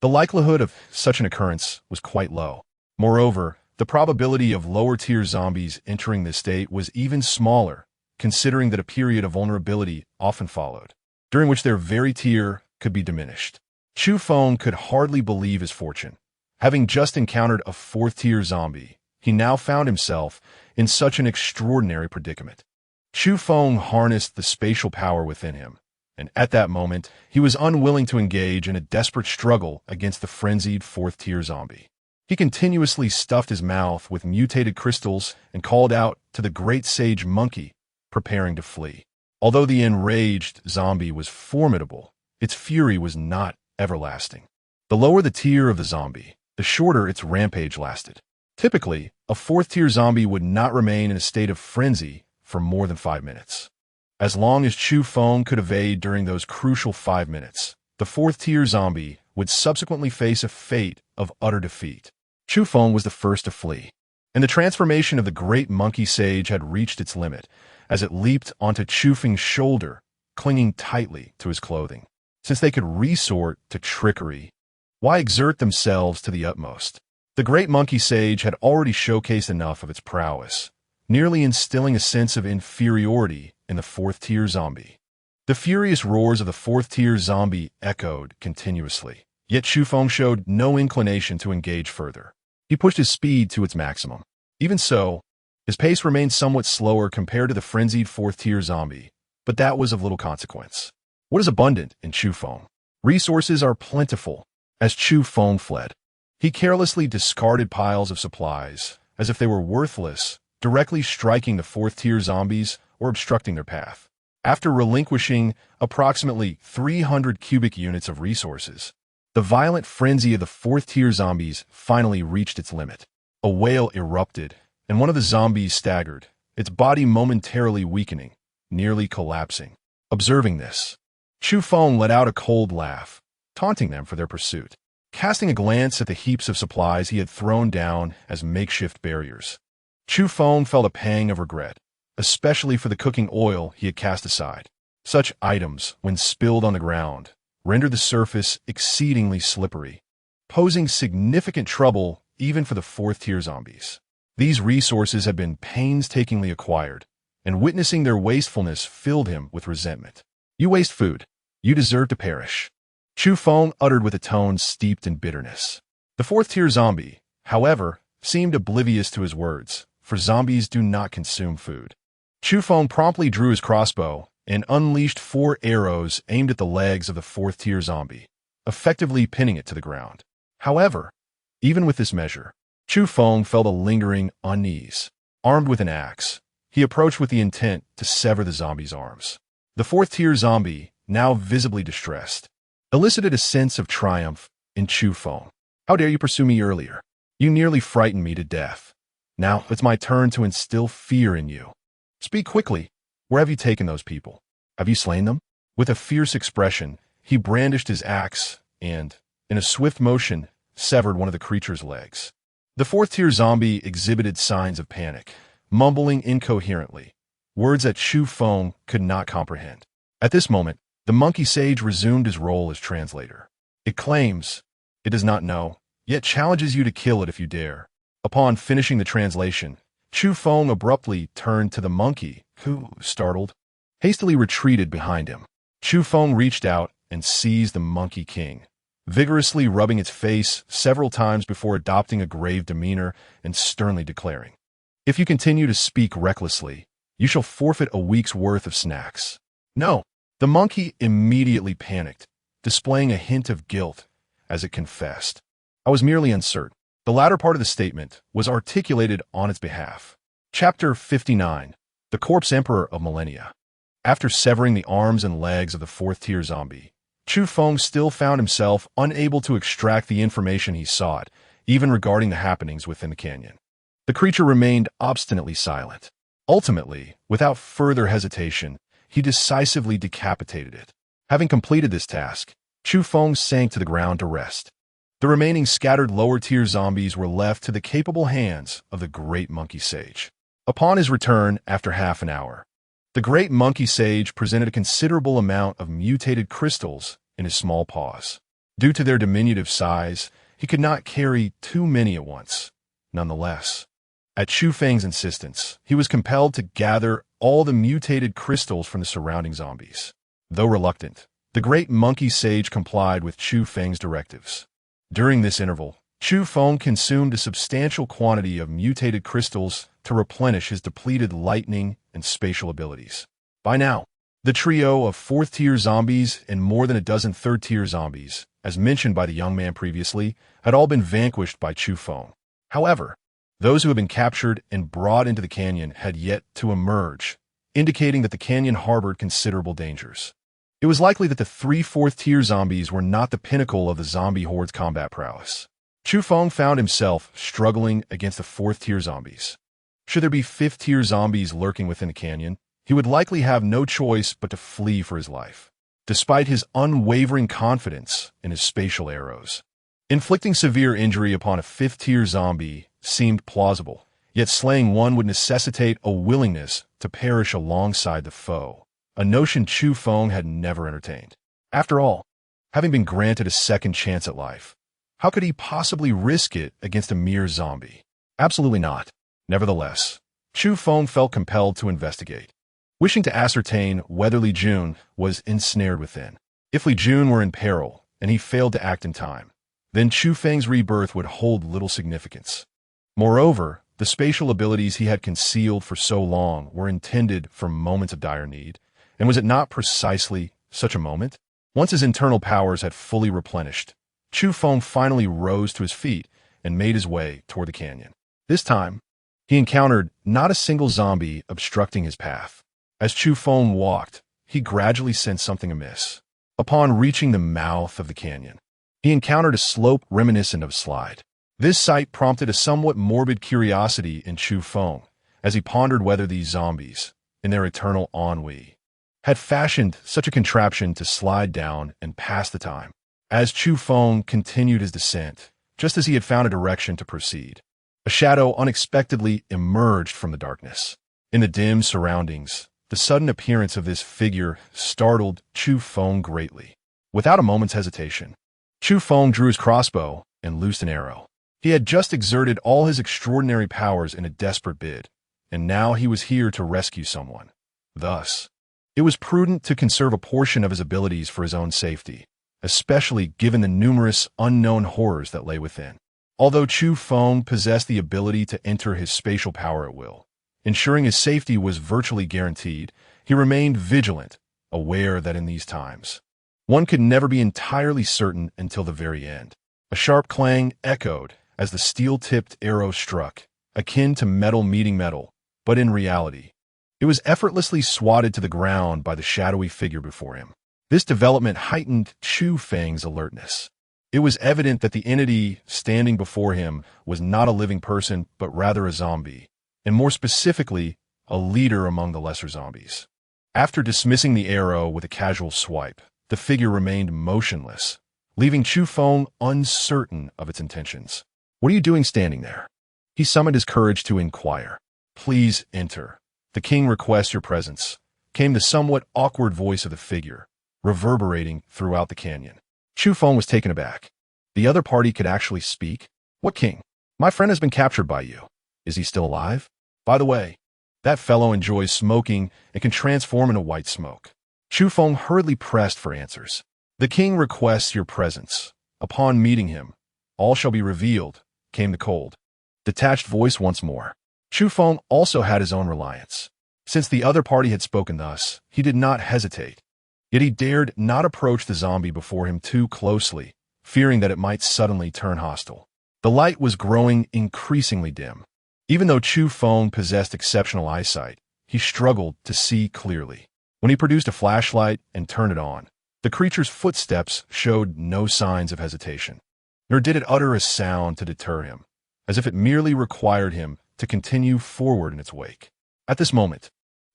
S1: the likelihood of such an occurrence was quite low. Moreover, the probability of lower-tier zombies entering this state was even smaller, considering that a period of vulnerability often followed, during which their very tier could be diminished. Chu Feng could hardly believe his fortune. Having just encountered a fourth-tier zombie, he now found himself in such an extraordinary predicament. Chu Feng harnessed the spatial power within him, and at that moment, he was unwilling to engage in a desperate struggle against the frenzied fourth-tier zombie. He continuously stuffed his mouth with mutated crystals and called out to the great sage monkey, preparing to flee. Although the enraged zombie was formidable, its fury was not everlasting. The lower the tier of the zombie, the shorter its rampage lasted. Typically, a fourth-tier zombie would not remain in a state of frenzy for more than 5 minutes. As long as Chu Feng could evade during those crucial 5 minutes, the fourth-tier zombie would subsequently face a fate of utter defeat. Chu Feng was the first to flee, and the transformation of the great monkey sage had reached its limit as it leaped onto Chu Feng's shoulder, clinging tightly to his clothing. Since they could resort to trickery, why exert themselves to the utmost? The great monkey sage had already showcased enough of its prowess, nearly instilling a sense of inferiority in the fourth-tier zombie. The furious roars of the fourth-tier zombie echoed continuously, yet Chu Feng showed no inclination to engage further. He pushed his speed to its maximum. Even so, his pace remained somewhat slower compared to the frenzied fourth-tier zombie, but that was of little consequence. What is abundant in Chu Feng? Resources are plentiful. As Chu Feng fled, he carelessly discarded piles of supplies, as if they were worthless, directly striking the fourth-tier zombies or obstructing their path. After relinquishing approximately 300 cubic units of resources, the violent frenzy of the fourth-tier zombies finally reached its limit. A wail erupted, and one of the zombies staggered, its body momentarily weakening, nearly collapsing. Observing this, Chu Feng let out a cold laugh, taunting them for their pursuit. Casting a glance at the heaps of supplies he had thrown down as makeshift barriers, Chu Feng felt a pang of regret, especially for the cooking oil he had cast aside. Such items, when spilled on the ground, rendered the surface exceedingly slippery, posing significant trouble even for the fourth-tier zombies. These resources had been painstakingly acquired, and witnessing their wastefulness filled him with resentment. "You waste food. You deserve to perish," Chu Feng uttered with a tone steeped in bitterness. The fourth-tier zombie, however, seemed oblivious to his words, for zombies do not consume food. Chu Feng promptly drew his crossbow and unleashed 4 arrows aimed at the legs of the fourth-tier zombie, effectively pinning it to the ground. However, even with this measure, Chu Feng felt a lingering unease. Armed with an axe, he approached with the intent to sever the zombie's arms. The fourth-tier zombie, now visibly distressed, elicited a sense of triumph in Chu Feng. "How dare you pursue me earlier? You nearly frightened me to death. Now it's my turn to instill fear in you. Speak quickly. Where have you taken those people? Have you slain them?" With a fierce expression, he brandished his axe and, in a swift motion, severed one of the creature's legs. The fourth-tier zombie exhibited signs of panic, mumbling incoherently, words that Chu Feng could not comprehend. At this moment, the monkey sage resumed his role as translator. "It claims it does not know, yet challenges you to kill it if you dare. Upon finishing the translation, Chu Feng abruptly turned to the monkey, who, startled, hastily retreated behind him. Chu Feng reached out and seized the Monkey King, vigorously rubbing its face several times before adopting a grave demeanor and sternly declaring, "If you continue to speak recklessly, you shall forfeit a week's worth of snacks." No. The monkey immediately panicked, displaying a hint of guilt as it confessed, "I was merely uncertain." The latter part of the statement was articulated on its behalf. Chapter 59. The Corpse Emperor of Millennia. After severing the arms and legs of the fourth-tier zombie, Chu Feng still found himself unable to extract the information he sought, even regarding the happenings within the canyon. The creature remained obstinately silent. Ultimately, without further hesitation, he decisively decapitated it. Having completed this task, Chu Feng sank to the ground to rest. The remaining scattered lower-tier zombies were left to the capable hands of the Great Monkey Sage. Upon his return after half an hour, the Great Monkey Sage presented a considerable amount of mutated crystals in his small paws. Due to their diminutive size, he could not carry too many at once. Nonetheless, at Chu Feng's insistence, he was compelled to gather all the mutated crystals from the surrounding zombies. Though reluctant, the Great Monkey Sage complied with Chu Feng's directives. During this interval, Chu Feng consumed a substantial quantity of mutated crystals to replenish his depleted lightning and spatial abilities. By now, the trio of fourth-tier zombies and more than a dozen third-tier zombies, as mentioned by the young man previously, had all been vanquished by Chu Feng. However, those who had been captured and brought into the canyon had yet to emerge, indicating that the canyon harbored considerable dangers. It was likely that the three fourth-tier zombies were not the pinnacle of the zombie horde's combat prowess. Chu Feng found himself struggling against the fourth-tier zombies. Should there be fifth-tier zombies lurking within the canyon, he would likely have no choice but to flee for his life, despite his unwavering confidence in his spatial arrows. Inflicting severe injury upon a fifth-tier zombie seemed plausible, yet slaying one would necessitate a willingness to perish alongside the foe, a notion Chu Feng had never entertained. After all, having been granted a second chance at life, how could he possibly risk it against a mere zombie? Absolutely not. Nevertheless, Chu Feng felt compelled to investigate, wishing to ascertain whether Li Jun was ensnared within. If Li Jun were in peril and he failed to act in time, then Chu Feng's rebirth would hold little significance. Moreover, the spatial abilities he had concealed for so long were intended for moments of dire need, and was it not precisely such a moment? Once his internal powers had fully replenished, Chu Feng finally rose to his feet and made his way toward the canyon. This time, he encountered not a single zombie obstructing his path. As Chu Feng walked, he gradually sensed something amiss. Upon reaching the mouth of the canyon, he encountered a slope reminiscent of a slide. This sight prompted a somewhat morbid curiosity in Chu Feng as he pondered whether these zombies, in their eternal ennui, had fashioned such a contraption to slide down and pass the time. As Chu Feng continued his descent, just as he had found a direction to proceed, a shadow unexpectedly emerged from the darkness. In the dim surroundings, the sudden appearance of this figure startled Chu Feng greatly. Without a moment's hesitation, Chu Feng drew his crossbow and loosed an arrow. He had just exerted all his extraordinary powers in a desperate bid, and now he was here to rescue someone. Thus, it was prudent to conserve a portion of his abilities for his own safety, especially given the numerous unknown horrors that lay within. Although Chu Feng possessed the ability to enter his spatial power at will, ensuring his safety was virtually guaranteed, he remained vigilant, aware that in these times, one could never be entirely certain until the very end. A sharp clang echoed as the steel-tipped arrow struck, akin to metal meeting metal, but in reality, it was effortlessly swatted to the ground by the shadowy figure before him. This development heightened Chu Feng's alertness. It was evident that the entity standing before him was not a living person, but rather a zombie, and more specifically, a leader among the lesser zombies. After dismissing the arrow with a casual swipe, the figure remained motionless, leaving Chu Feng uncertain of its intentions. "What are you doing standing there?" He summoned his courage to inquire. "Please enter. The king requests your presence," came the somewhat awkward voice of the figure, reverberating throughout the canyon. Chu Feng was taken aback. The other party could actually speak? What king? My friend has been captured by you. Is he still alive? By the way, that fellow enjoys smoking and can transform into white smoke. Chu Feng hurriedly pressed for answers. The king requests your presence. Upon meeting him, all shall be revealed, came the cold, detached voice once more. Chu Feng also had his own reliance. Since the other party had spoken thus, he did not hesitate. Yet he dared not approach the zombie before him too closely, fearing that it might suddenly turn hostile. The light was growing increasingly dim. Even though Chu Feng possessed exceptional eyesight, he struggled to see clearly. When he produced a flashlight and turned it on, the creature's footsteps showed no signs of hesitation, nor did it utter a sound to deter him, as if it merely required him to continue forward in its wake. At this moment,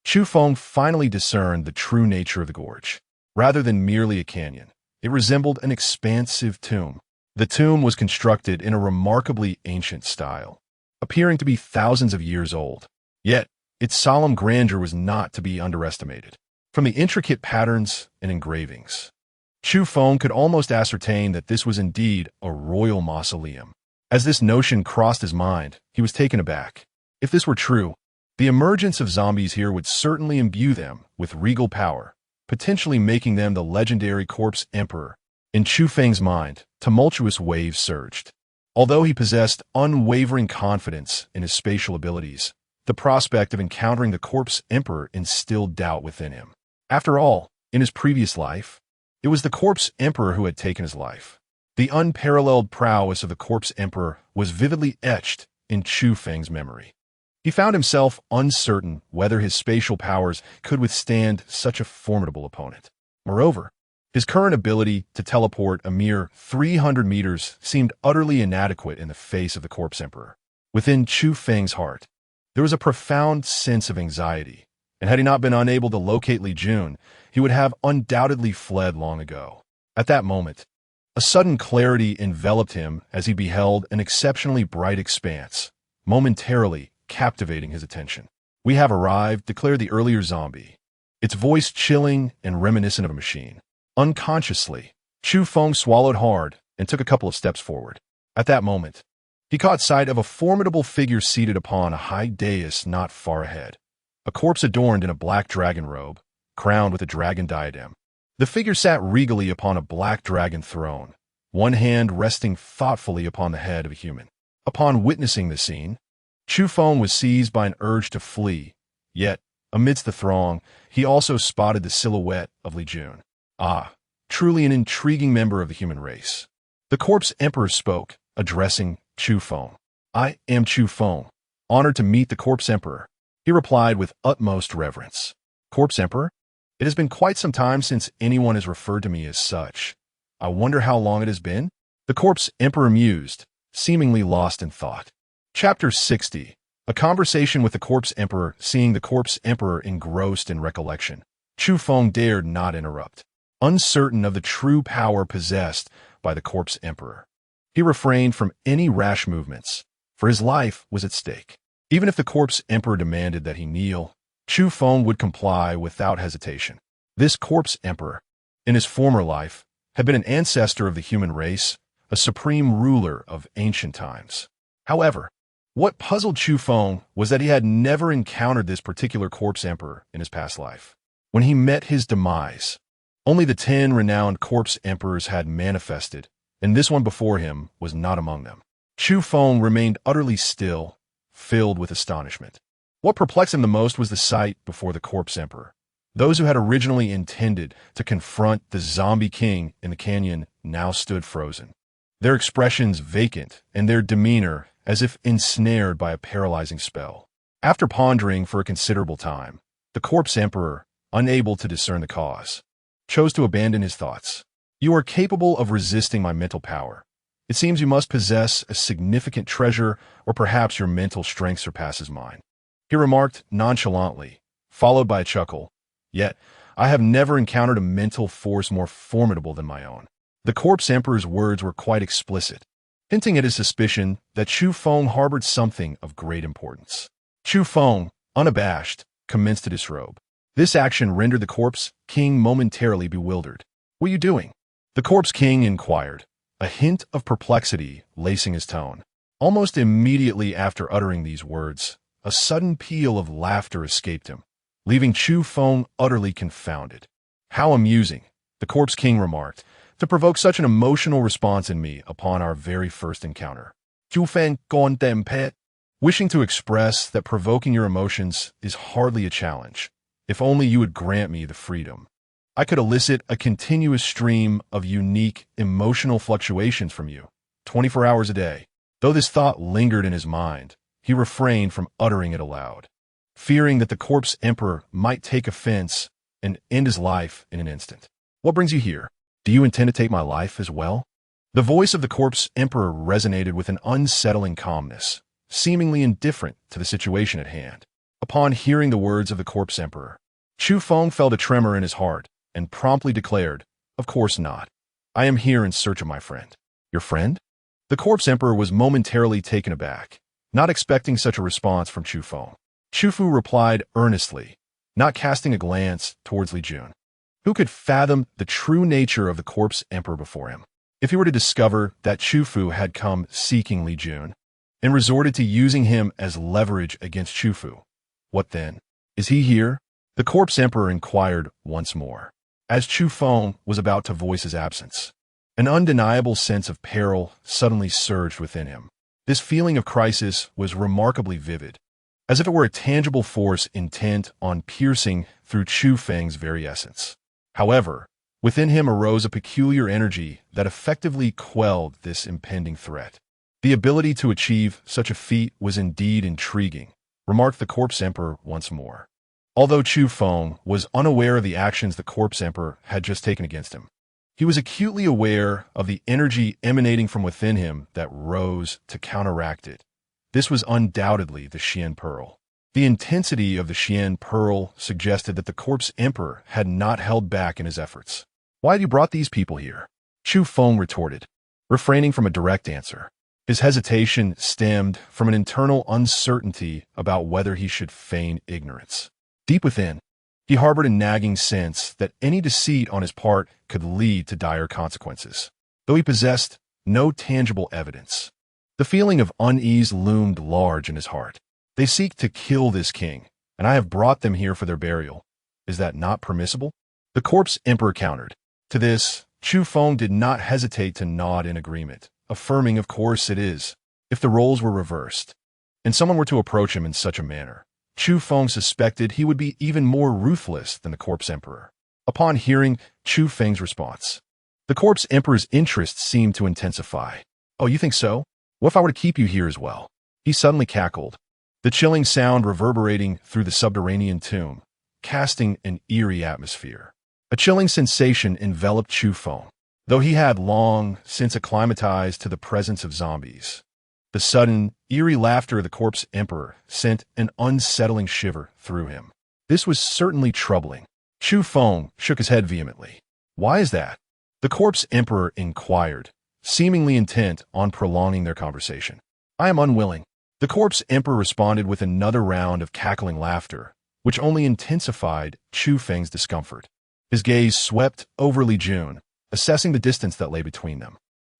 S1: Chu Feng finally discerned the true nature of the gorge. Rather than merely a canyon, it resembled an expansive tomb. The tomb was constructed in a remarkably ancient style, appearing to be thousands of years old. Yet, its solemn grandeur was not to be underestimated. From the intricate patterns and engravings, Chu Feng could almost ascertain that this was indeed a royal mausoleum. As this notion crossed his mind, he was taken aback. If this were true, the emergence of zombies here would certainly imbue them with regal power, potentially making them the legendary Corpse Emperor. In Chu Feng's mind, tumultuous waves surged. Although he possessed unwavering confidence in his spatial abilities, the prospect of encountering the Corpse Emperor instilled doubt within him. After all, in his previous life, it was the Corpse Emperor who had taken his life. The unparalleled prowess of the Corpse Emperor was vividly etched in Chu Feng's memory. He found himself uncertain whether his spatial powers could withstand such a formidable opponent. Moreover, his current ability to teleport a mere 300 meters seemed utterly inadequate in the face of the Corpse Emperor. Within Chu Feng's heart, there was a profound sense of anxiety, and had he not been unable to locate Li Jun, he would have undoubtedly fled long ago. At that moment, a sudden clarity enveloped him as he beheld an exceptionally bright expanse, momentarily captivating his attention. "We have arrived," declared the earlier zombie, its voice chilling and reminiscent of a machine. Unconsciously, Chu Feng swallowed hard and took a couple of steps forward. At that moment, he caught sight of a formidable figure seated upon a high dais not far ahead. A corpse adorned in a black dragon robe, crowned with a dragon diadem. The figure sat regally upon a black dragon throne, one hand resting thoughtfully upon the head of a human. Upon witnessing the scene, Chu Feng was seized by an urge to flee, yet, amidst the throng, he also spotted the silhouette of Li Jun. Ah, truly an intriguing member of the human race. The Corpse Emperor spoke, addressing Chu Feng. "I am Chu Feng, honored to meet the Corpse Emperor," he replied with utmost reverence. "Corpse Emperor? It has been quite some time since anyone has referred to me as such. I wonder how long it has been?" The Corpse Emperor mused, seemingly lost in thought. Chapter 60. A conversation with the Corpse Emperor. Seeing the Corpse Emperor engrossed in recollection, Chu Feng dared not interrupt. Uncertain of the true power possessed by the Corpse Emperor, he refrained from any rash movements, for his life was at stake. Even if the Corpse Emperor demanded that he kneel, Chu Feng would comply without hesitation. This Corpse Emperor, in his former life, had been an ancestor of the human race, a supreme ruler of ancient times. However, what puzzled Chu Feng was that he had never encountered this particular Corpse Emperor in his past life. When he met his demise, only the 10 renowned Corpse Emperors had manifested, and this one before him was not among them. Chu Feng remained utterly still, filled with astonishment. What perplexed him the most was the sight before the Corpse Emperor. Those who had originally intended to confront the zombie king in the canyon now stood frozen, their expressions vacant and their demeanor as if ensnared by a paralyzing spell. After pondering for a considerable time, the Corpse Emperor, unable to discern the cause, chose to abandon his thoughts. "You are capable of resisting my mental power. It seems you must possess a significant treasure, or perhaps your mental strength surpasses mine," he remarked nonchalantly, followed by a chuckle. "Yet, I have never encountered a mental force more formidable than my own." The Corpse Emperor's words were quite explicit, hinting at his suspicion that Chu Feng harbored something of great importance. Chu Feng, unabashed, commenced to disrobe. This action rendered the Corpse King momentarily bewildered. "What are you doing?" the Corpse King inquired, a hint of perplexity lacing his tone. Almost immediately after uttering these words, a sudden peal of laughter escaped him, leaving Chu Feng utterly confounded. "How amusing," the Corpse King remarked, "to provoke such an emotional response in me upon our very first encounter. Chu Feng gone dem pet." Wishing to express that provoking your emotions is hardly a challenge. If only you would grant me the freedom. I could elicit a continuous stream of unique emotional fluctuations from you, 24 hours a day. Though this thought lingered in his mind, he refrained from uttering it aloud, fearing that the Corpse Emperor might take offense and end his life in an instant. "What brings you here? Do you intend to take my life as well?" The voice of the Corpse Emperor resonated with an unsettling calmness, seemingly indifferent to the situation at hand. Upon hearing the words of the Corpse Emperor, Chu Feng felt a tremor in his heart and promptly declared, "Of course not. I am here in search of my friend." "Your friend?" The Corpse Emperor was momentarily taken aback, not expecting such a response from Chu Feng. Chu Fu replied earnestly, not casting a glance towards Li Jun. Who could fathom the true nature of the Corpse Emperor before him? If he were to discover that Chu Fu had come seeking Li Jun and resorted to using him as leverage against Chu Fu, what then? "Is he here?" the Corpse Emperor inquired once more, as Chu Feng was about to voice his absence. An undeniable sense of peril suddenly surged within him. This feeling of crisis was remarkably vivid, as if it were a tangible force intent on piercing through Chu Feng's very essence. However, within him arose a peculiar energy that effectively quelled this impending threat. The ability to achieve such a feat was indeed intriguing, remarked the Corpse Emperor once more. Although Chu Feng was unaware of the actions the Corpse Emperor had just taken against him, he was acutely aware of the energy emanating from within him that rose to counteract it. This was undoubtedly the Xian Pearl. The intensity of the Xian Pearl suggested that the Corpse Emperor had not held back in his efforts. "Why have you brought these people here?" Chu Feng retorted, refraining from a direct answer. His hesitation stemmed from an internal uncertainty about whether he should feign ignorance. Deep within, he harbored a nagging sense that any deceit on his part could lead to dire consequences, though he possessed no tangible evidence. The feeling of unease loomed large in his heart. "They seek to kill this king, and I have brought them here for their burial. Is that not permissible?" The Corpse Emperor countered. To this, Chu Feng did not hesitate to nod in agreement, affirming, "Of course it is." If the roles were reversed, and someone were to approach him in such a manner, Chu Feng suspected he would be even more ruthless than the Corpse Emperor. Upon hearing Chu Feng's response, the Corpse Emperor's interest seemed to intensify. "Oh, you think so? What if I were to keep you here as well?" He suddenly cackled, the chilling sound reverberating through the subterranean tomb, casting an eerie atmosphere. A chilling sensation enveloped Chu Feng, though he had long since acclimatized to the presence of zombies. The sudden, eerie laughter of the Corpse Emperor sent an unsettling shiver through him. This was certainly troubling. Chu Feng shook his head vehemently. "Why is that?" the Corpse Emperor inquired, seemingly intent on prolonging their conversation. "I am unwilling." The Corpse Emperor responded with another round of cackling laughter, which only intensified Chu Feng's discomfort. His gaze swept over Li Jun, assessing the distance that lay between them.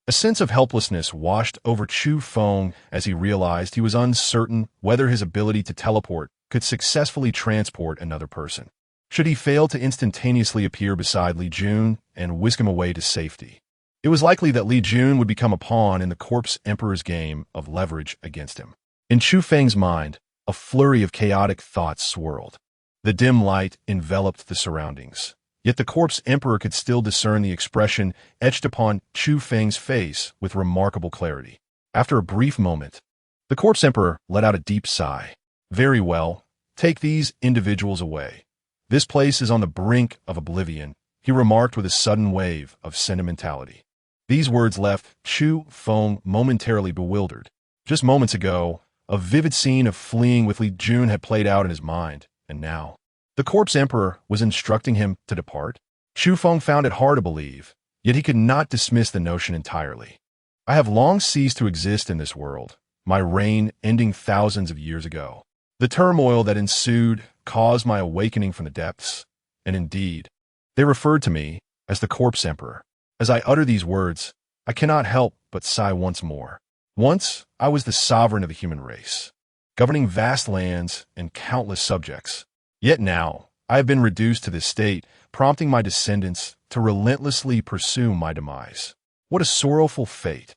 S1: A sense of helplessness washed over Chu Feng as he realized he was uncertain whether his ability to teleport could successfully transport another person. Should he fail to instantaneously appear beside Li Jun and whisk him away to safety, it was likely that Li Jun would become a pawn in the Corpse Emperor's game of leverage against him. In Chu Feng's mind, a flurry of chaotic thoughts swirled. The dim light enveloped the surroundings. Yet the Corpse Emperor could still discern the expression etched upon Chu Feng's face with remarkable clarity. After a brief moment, the Corpse Emperor let out a deep sigh. "Very well, take these individuals away. This place is on the brink of oblivion," he remarked with a sudden wave of sentimentality. These words left Chu Feng momentarily bewildered. Just moments ago, a vivid scene of fleeing with Li Jun had played out in his mind, and now the Corpse Emperor was instructing him to depart. Chu Feng found it hard to believe, yet he could not dismiss the notion entirely. "I have long ceased to exist in this world, my reign ending thousands of years ago. The turmoil that ensued caused my awakening from the depths, and indeed, they referred to me as the Corpse Emperor. As I utter these words, I cannot help but sigh once more. Once, I was the sovereign of the human race, governing vast lands and countless subjects. Yet now, I have been reduced to this state, prompting my descendants to relentlessly pursue my demise. What a sorrowful fate.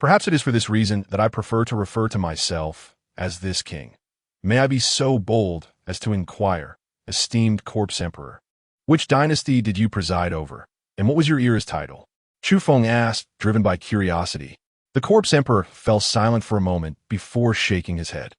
S1: Perhaps it is for this reason that I prefer to refer to myself as this king. May I be so bold as to inquire, esteemed corpse emperor, which dynasty did you preside over, and what was your era's title? Chu Feng asked, driven by curiosity. The corpse emperor fell silent for a moment before shaking his head.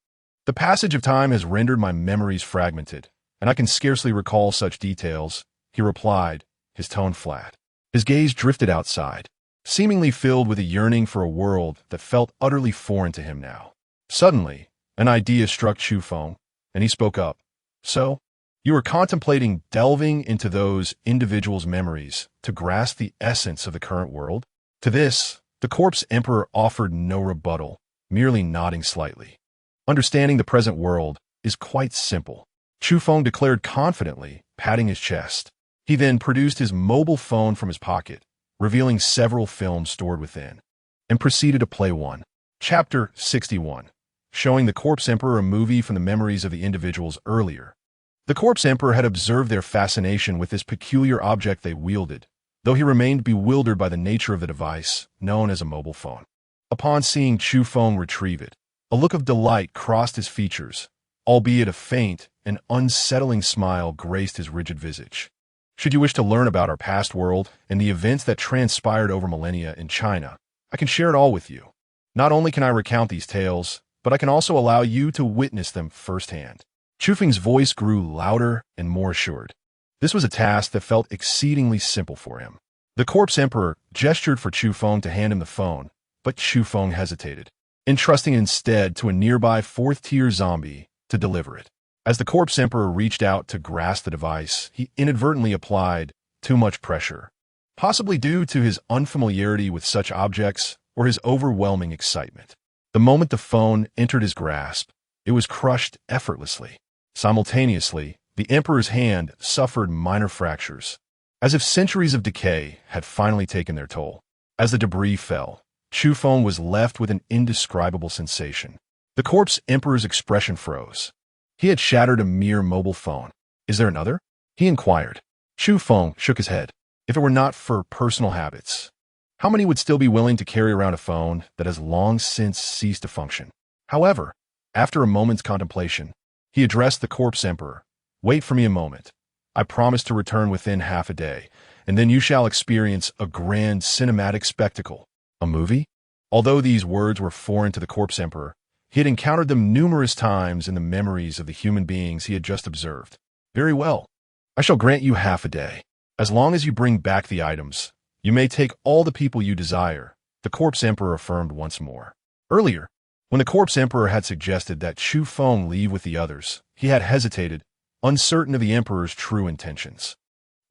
S1: The passage of time has rendered my memories fragmented, and I can scarcely recall such details, he replied, his tone flat. His gaze drifted outside, seemingly filled with a yearning for a world that felt utterly foreign to him now. Suddenly, an idea struck Chu Feng, and he spoke up. So, you were contemplating delving into those individuals' memories to grasp the essence of the current world? To this, the corpse emperor offered no rebuttal, merely nodding slightly. Understanding the present world is quite simple, Chu Feng declared confidently, patting his chest. He then produced his mobile phone from his pocket, revealing several films stored within, and proceeded to play one. Chapter 61, showing the corpse emperor a movie from the memories of the individuals earlier. The corpse emperor had observed their fascination with this peculiar object they wielded, though he remained bewildered by the nature of the device, known as a mobile phone. Upon seeing Chu Feng retrieve it, a look of delight crossed his features, albeit a faint and unsettling smile graced his rigid visage. Should you wish to learn about our past world and the events that transpired over millennia in China, I can share it all with you. Not only can I recount these tales, but I can also allow you to witness them firsthand. Chu Feng's voice grew louder and more assured. This was a task that felt exceedingly simple for him. The corpse emperor gestured for Chu Feng to hand him the phone, but Chu Feng hesitated, entrusting instead to a nearby fourth-tier zombie to deliver it. As the corpse emperor reached out to grasp the device, he inadvertently applied too much pressure, possibly due to his unfamiliarity with such objects or his overwhelming excitement. The moment the phone entered his grasp, it was crushed effortlessly. Simultaneously, the emperor's hand suffered minor fractures, as if centuries of decay had finally taken their toll. As the debris fell, Chu Feng was left with an indescribable sensation. The corpse emperor's expression froze. He had shattered a mere mobile phone. Is there another? He inquired. Chu Feng shook his head. If it were not for personal habits, how many would still be willing to carry around a phone that has long since ceased to function? However, after a moment's contemplation, he addressed the corpse emperor. Wait for me a moment. I promise to return within half a day, and then you shall experience a grand cinematic spectacle. A movie? Although these words were foreign to the corpse emperor, he had encountered them numerous times in the memories of the human beings he had just observed. Very well. I shall grant you half a day. As long as you bring back the items, you may take all the people you desire, the corpse emperor affirmed once more. Earlier, when the corpse emperor had suggested that Chu Feng leave with the others, he had hesitated, uncertain of the emperor's true intentions.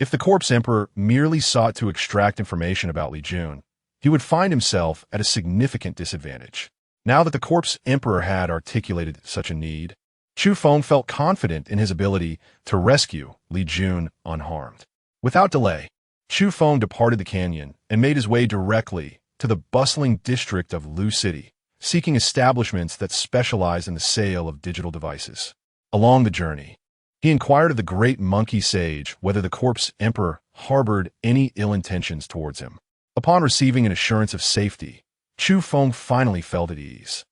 S1: If the corpse emperor merely sought to extract information about Li Jun, he would find himself at a significant disadvantage. Now that the corpse emperor had articulated such a need, Chu Feng felt confident in his ability to rescue Li Jun unharmed. Without delay, Chu Feng departed the canyon and made his way directly to the bustling district of Lu City, seeking establishments that specialized in the sale of digital devices. Along the journey, he inquired of the great monkey sage whether the corpse emperor harbored any ill intentions towards him. Upon receiving an assurance of safety, Chu Feng finally felt at ease.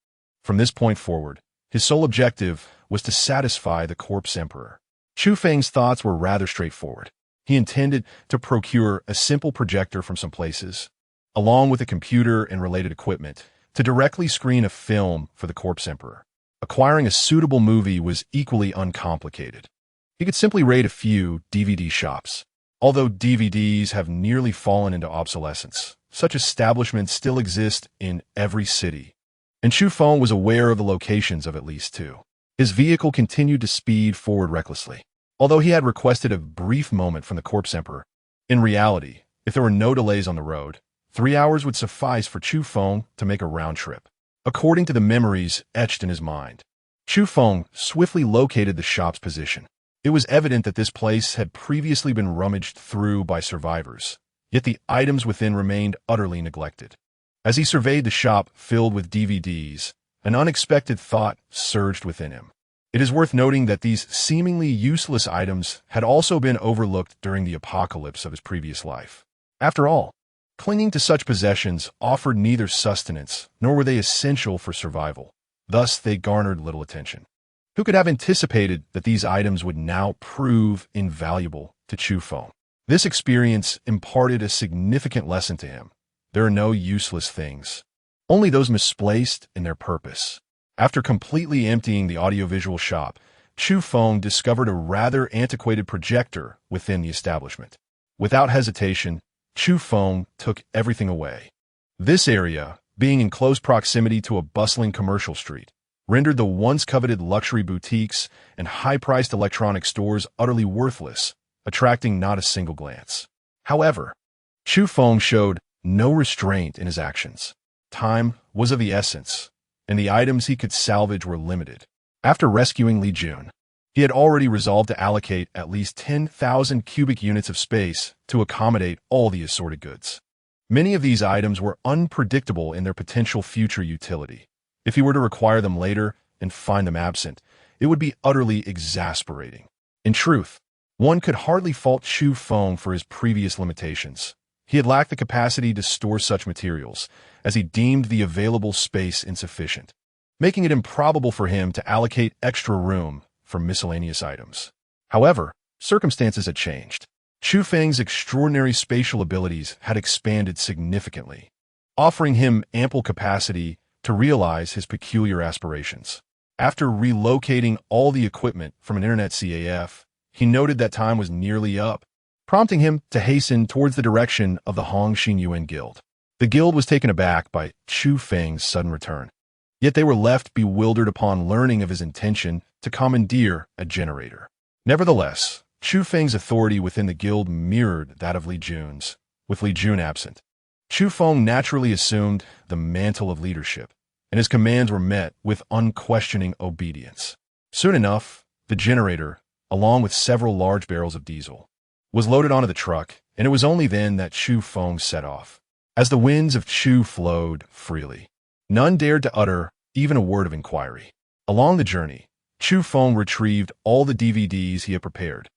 S1: From this point forward, his sole objective was to satisfy the corpse emperor. Chu Feng's thoughts were rather straightforward. He intended to procure a simple projector from some places, along with a computer and related equipment, to directly screen a film for the corpse emperor. Acquiring a suitable movie was equally uncomplicated. He could simply raid a few DVD shops. Although DVDs have nearly fallen into obsolescence, such establishments still exist in every city, and Chu Feng was aware of the locations of at least two. His vehicle continued to speed forward recklessly. Although he had requested a brief moment from the corpse emperor, in reality, if there were no delays on the road, 3 hours would suffice for Chu Feng to make a round trip. According to the memories etched in his mind, Chu Feng swiftly located the shop's position. It was evident that this place had previously been rummaged through by survivors, yet the items within remained utterly neglected. As he surveyed the shop filled with DVDs, an unexpected thought surged within him. It is worth noting that these seemingly useless items had also been overlooked during the apocalypse of his previous life. After all, clinging to such possessions offered neither sustenance nor were they essential for survival. Thus, they garnered little attention. Who could have anticipated that these items would now prove invaluable to Chu Feng? This experience imparted a significant lesson to him. There are no useless things, only those misplaced in their purpose. After completely emptying the audiovisual shop, Chu Feng discovered a rather antiquated projector within the establishment. Without hesitation, Chu Feng took everything away. This area, being in close proximity to a bustling commercial street, rendered the once coveted luxury boutiques and high-priced electronic stores utterly worthless, attracting not a single glance. However, Chu Feng showed no restraint in his actions. Time was of the essence, and the items he could salvage were limited. After rescuing Li Jun, he had already resolved to allocate at least 10,000 cubic units of space to accommodate all the assorted goods. Many of these items were unpredictable in their potential future utility. If he were to require them later and find them absent, it would be utterly exasperating. In truth, one could hardly fault Chu Feng for his previous limitations. He had lacked the capacity to store such materials, as he deemed the available space insufficient, making it improbable for him to allocate extra room for miscellaneous items. However, circumstances had changed. Chu Feng's extraordinary spatial abilities had expanded significantly, offering him ample capacity to realize his peculiar aspirations. After relocating all the equipment from an internet CAF, he noted that time was nearly up, prompting him to hasten towards the direction of the Hong Xinyuan Guild. The guild was taken aback by Chu Feng's sudden return, yet they were left bewildered upon learning of his intention to commandeer a generator. Nevertheless, Chu Feng's authority within the guild mirrored that of Li Jun's, with Li Jun absent. Chu Feng naturally assumed the mantle of leadership, and his commands were met with unquestioning obedience. Soon enough, the generator, along with several large barrels of diesel, was loaded onto the truck, and it was only then that Chu Feng set off. As the winds of Chu flowed freely, none dared to utter even a word of inquiry. Along the journey, Chu Feng retrieved all the DVDs he had prepared,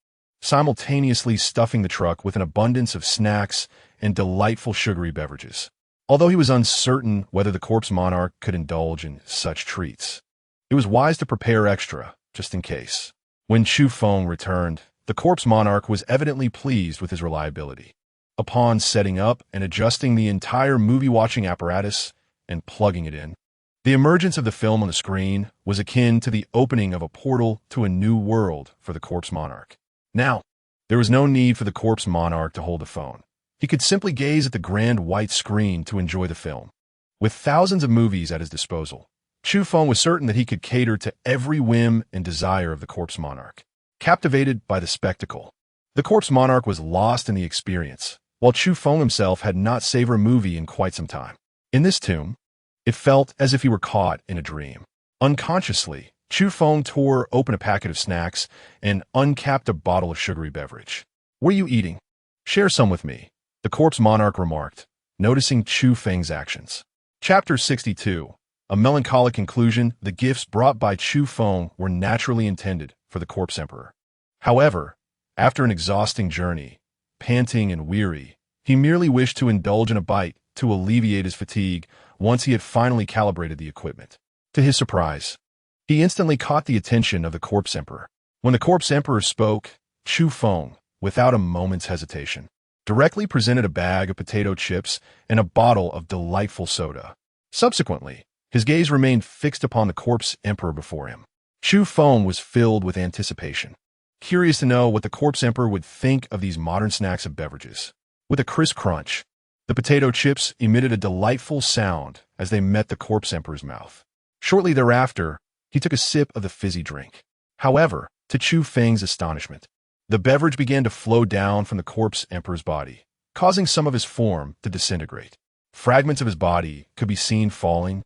S1: simultaneously stuffing the truck with an abundance of snacks and delightful sugary beverages. Although he was uncertain whether the corpse monarch could indulge in such treats, it was wise to prepare extra, just in case. When Chu Feng returned, the corpse monarch was evidently pleased with his reliability. Upon setting up and adjusting the entire movie-watching apparatus and plugging it in, the emergence of the film on the screen was akin to the opening of a portal to a new world for the corpse monarch. Now, there was no need for the corpse monarch to hold the phone. He could simply gaze at the grand white screen to enjoy the film. With thousands of movies at his disposal, Chu Feng was certain that he could cater to every whim and desire of the corpse monarch. Captivated by the spectacle, the corpse monarch was lost in the experience, while Chu Feng himself had not savored a movie in quite some time. In this tomb, it felt as if he were caught in a dream. Unconsciously, Chu Feng tore open a packet of snacks and uncapped a bottle of sugary beverage. "What are you eating? Share some with me," the corpse monarch remarked, noticing Chu Feng's actions. Chapter 62. A melancholic conclusion. The gifts brought by Chu Feng were naturally intended for the corpse emperor. However, after an exhausting journey, panting and weary, he merely wished to indulge in a bite to alleviate his fatigue once he had finally calibrated the equipment. To his surprise, he instantly caught the attention of the corpse emperor. When the corpse emperor spoke, Chu Feng, without a moment's hesitation, directly presented a bag of potato chips and a bottle of delightful soda. Subsequently, his gaze remained fixed upon the corpse emperor before him. Chu Feng was filled with anticipation, curious to know what the corpse emperor would think of these modern snacks and beverages. With a crisp crunch, the potato chips emitted a delightful sound as they met the corpse emperor's mouth. Shortly thereafter, he took a sip of the fizzy drink. However, to Chu Feng's astonishment, the beverage began to flow down from the corpse emperor's body, causing some of his form to disintegrate. Fragments of his body could be seen falling,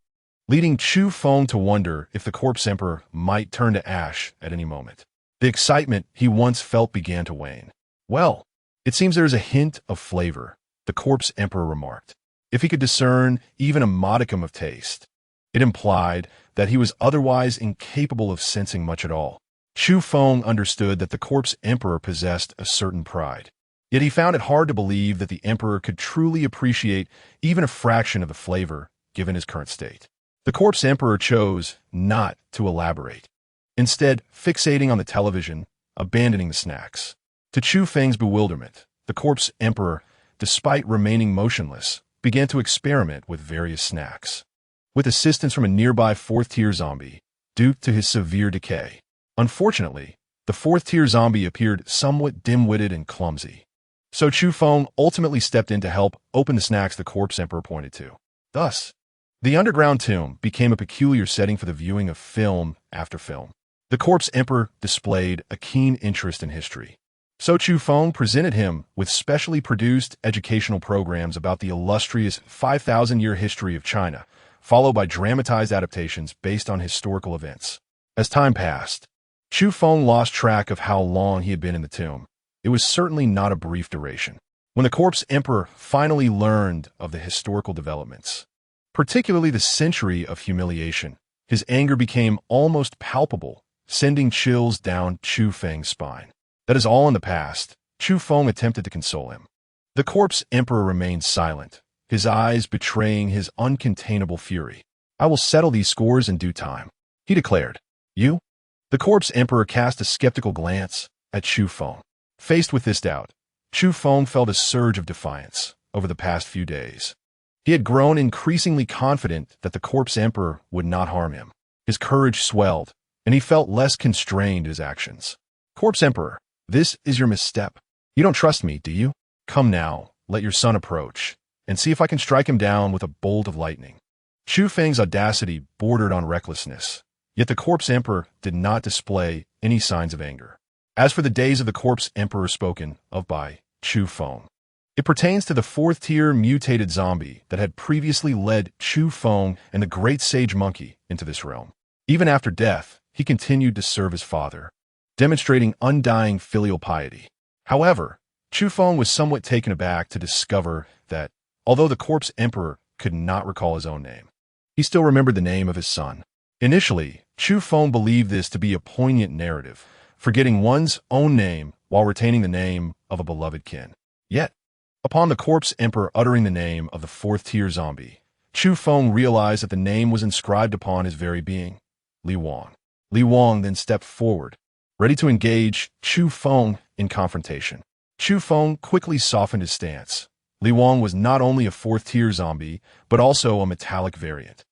S1: leading Chu Feng to wonder if the corpse emperor might turn to ash at any moment. The excitement he once felt began to wane. "Well, it seems there is a hint of flavor," the corpse emperor remarked. if he could discern even a modicum of taste. It implied that he was otherwise incapable of sensing much at all. Chu Feng understood that the corpse emperor possessed a certain pride. Yet he found it hard to believe that the emperor could truly appreciate even a fraction of the flavor given his current state. The corpse emperor chose not to elaborate, instead fixating on the television, abandoning the snacks. To Chu Feng's bewilderment, the corpse emperor, despite remaining motionless, began to experiment with various snacks. With assistance from a nearby fourth-tier zombie, due to his severe decay. Unfortunately, the fourth-tier zombie appeared somewhat dim-witted and clumsy. So Chu Feng ultimately stepped in to help open the snacks the corpse emperor pointed to. Thus, the underground tomb became a peculiar setting for the viewing of film after film. The corpse emperor displayed a keen interest in history. So Chu Feng presented him with specially produced educational programs about the illustrious 5,000-year history of China, followed by dramatized adaptations based on historical events. As time passed, Chu Feng lost track of how long he had been in the tomb. It was certainly not a brief duration. When the corpse emperor finally learned of the historical developments, particularly the century of humiliation, his anger became almost palpable, sending chills down Chu Feng's spine. That is all in the past. Chu Feng attempted to console him. The corpse emperor remained silent, his eyes betraying his uncontainable fury. I will settle these scores in due time, he declared. You? The corpse emperor cast a skeptical glance at Chu Feng. Faced with this doubt, Chu Feng felt a surge of defiance over the past few days. He had grown increasingly confident that the corpse emperor would not harm him. His courage swelled, and he felt less constrained in his actions. Corpse emperor, this is your misstep. You don't trust me, do you? Come now, let your son approach, and see if I can strike him down with a bolt of lightning. Chu Feng's audacity bordered on recklessness, yet the corpse emperor did not display any signs of anger. As for the days of the corpse emperor spoken of by Chu Feng, it pertains to the fourth-tier mutated zombie that had previously led Chu Feng and the great sage monkey into this realm. Even after death, he continued to serve his father, demonstrating undying filial piety. However, Chu Feng was somewhat taken aback to discover that, although the corpse emperor could not recall his own name, he still remembered the name of his son. Initially, Chu Feng believed this to be a poignant narrative, forgetting one's own name while retaining the name of a beloved kin. Yet, upon the corpse emperor uttering the name of the fourth-tier zombie, Chu Feng realized that the name was inscribed upon his very being, Li Wang. Li Wang then stepped forward, ready to engage Chu Feng in confrontation. Chu Feng quickly softened his stance. Li Wang was not only a fourth-tier zombie, but also a metallic variant,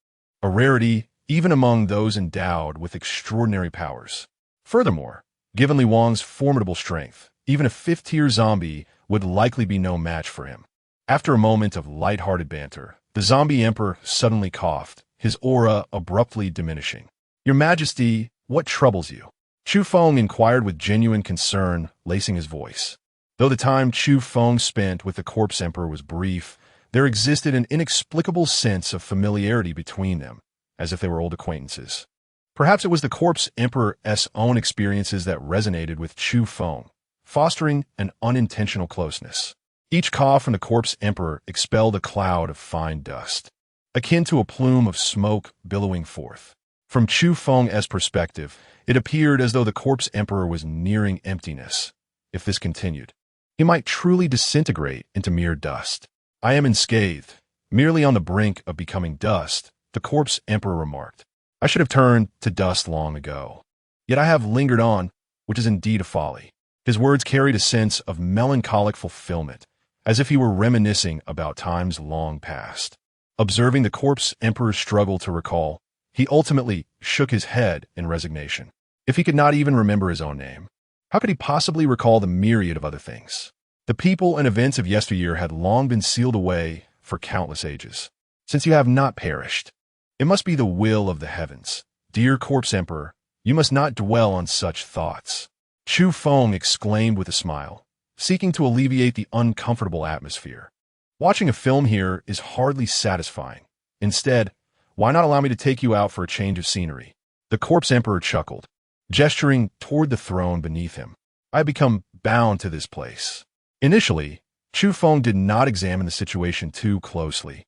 S1: a rarity even among those endowed with extraordinary powers. Furthermore, given Li Wang's formidable strength, even a fifth-tier zombie would likely be no match for him. After a moment of light-hearted banter, the zombie emperor suddenly coughed, his aura abruptly diminishing. Your Majesty, what troubles you? Chu Feng inquired with genuine concern, lacing his voice. Though the time Chu Feng spent with the corpse emperor was brief, there existed an inexplicable sense of familiarity between them, as if they were old acquaintances. Perhaps it was the corpse emperor's own experiences that resonated with Chu Feng, fostering an unintentional closeness. Each cough from the corpse emperor expelled a cloud of fine dust, akin to a plume of smoke billowing forth. From Chu Feng's perspective, it appeared as though the corpse emperor was nearing emptiness. If this continued, he might truly disintegrate into mere dust. I am unscathed, merely on the brink of becoming dust, the corpse emperor remarked. I should have turned to dust long ago. Yet I have lingered on, which is indeed a folly. His words carried a sense of melancholic fulfillment, as if he were reminiscing about times long past. Observing the corpse emperor's struggle to recall, he ultimately shook his head in resignation. If he could not even remember his own name, how could he possibly recall the myriad of other things? The people and events of yesteryear had long been sealed away for countless ages. Since you have not perished, it must be the will of the heavens. Dear corpse emperor, you must not dwell on such thoughts. Chu Feng exclaimed with a smile, seeking to alleviate the uncomfortable atmosphere. Watching a film here is hardly satisfying. Instead, why not allow me to take you out for a change of scenery? The corpse emperor chuckled, gesturing toward the throne beneath him. I have become bound to this place. Initially, Chu Feng did not examine the situation too closely.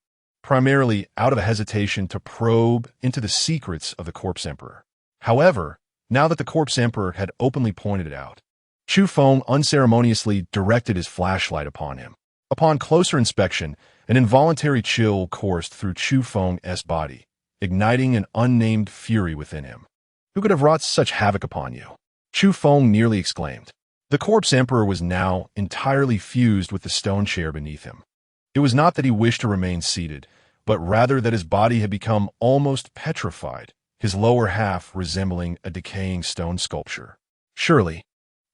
S1: primarily out of a hesitation to probe into the secrets of the Corpse Emperor. However, now that the Corpse Emperor had openly pointed it out, Chu Feng unceremoniously directed his flashlight upon him. Upon closer inspection, an involuntary chill coursed through Chu Feng's body, igniting an unnamed fury within him. Who could have wrought such havoc upon you? Chu Feng nearly exclaimed. The Corpse Emperor was now entirely fused with the stone chair beneath him. It was not that he wished to remain seated, but rather that his body had become almost petrified, his lower half resembling a decaying stone sculpture. Surely,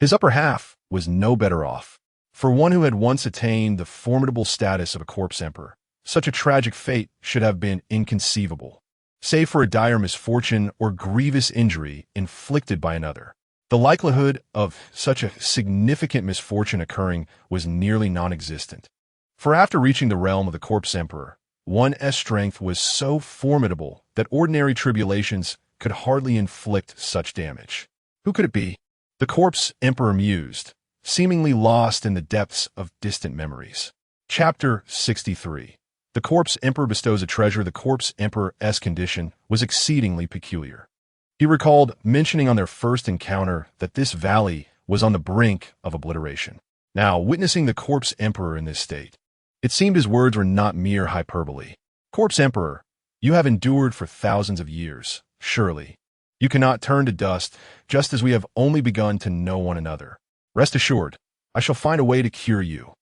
S1: his upper half was no better off. For one who had once attained the formidable status of a Corpse Emperor, such a tragic fate should have been inconceivable, save for a dire misfortune or grievous injury inflicted by another. The likelihood of such a significant misfortune occurring was nearly non-existent. For after reaching the realm of the Corpse Emperor, one's strength was so formidable that ordinary tribulations could hardly inflict such damage. Who could it be? The Corpse Emperor mused, seemingly lost in the depths of distant memories. Chapter 63. The Corpse Emperor bestows a treasure. The Corpse Emperor's condition was exceedingly peculiar. He recalled mentioning on their first encounter that this valley was on the brink of obliteration. Now, witnessing the Corpse Emperor in this state, it seemed his words were not mere hyperbole. Corpse Emperor, you have endured for thousands of years, surely. You cannot turn to dust, just as we have only begun to know one another. Rest assured, I shall find a way to cure you.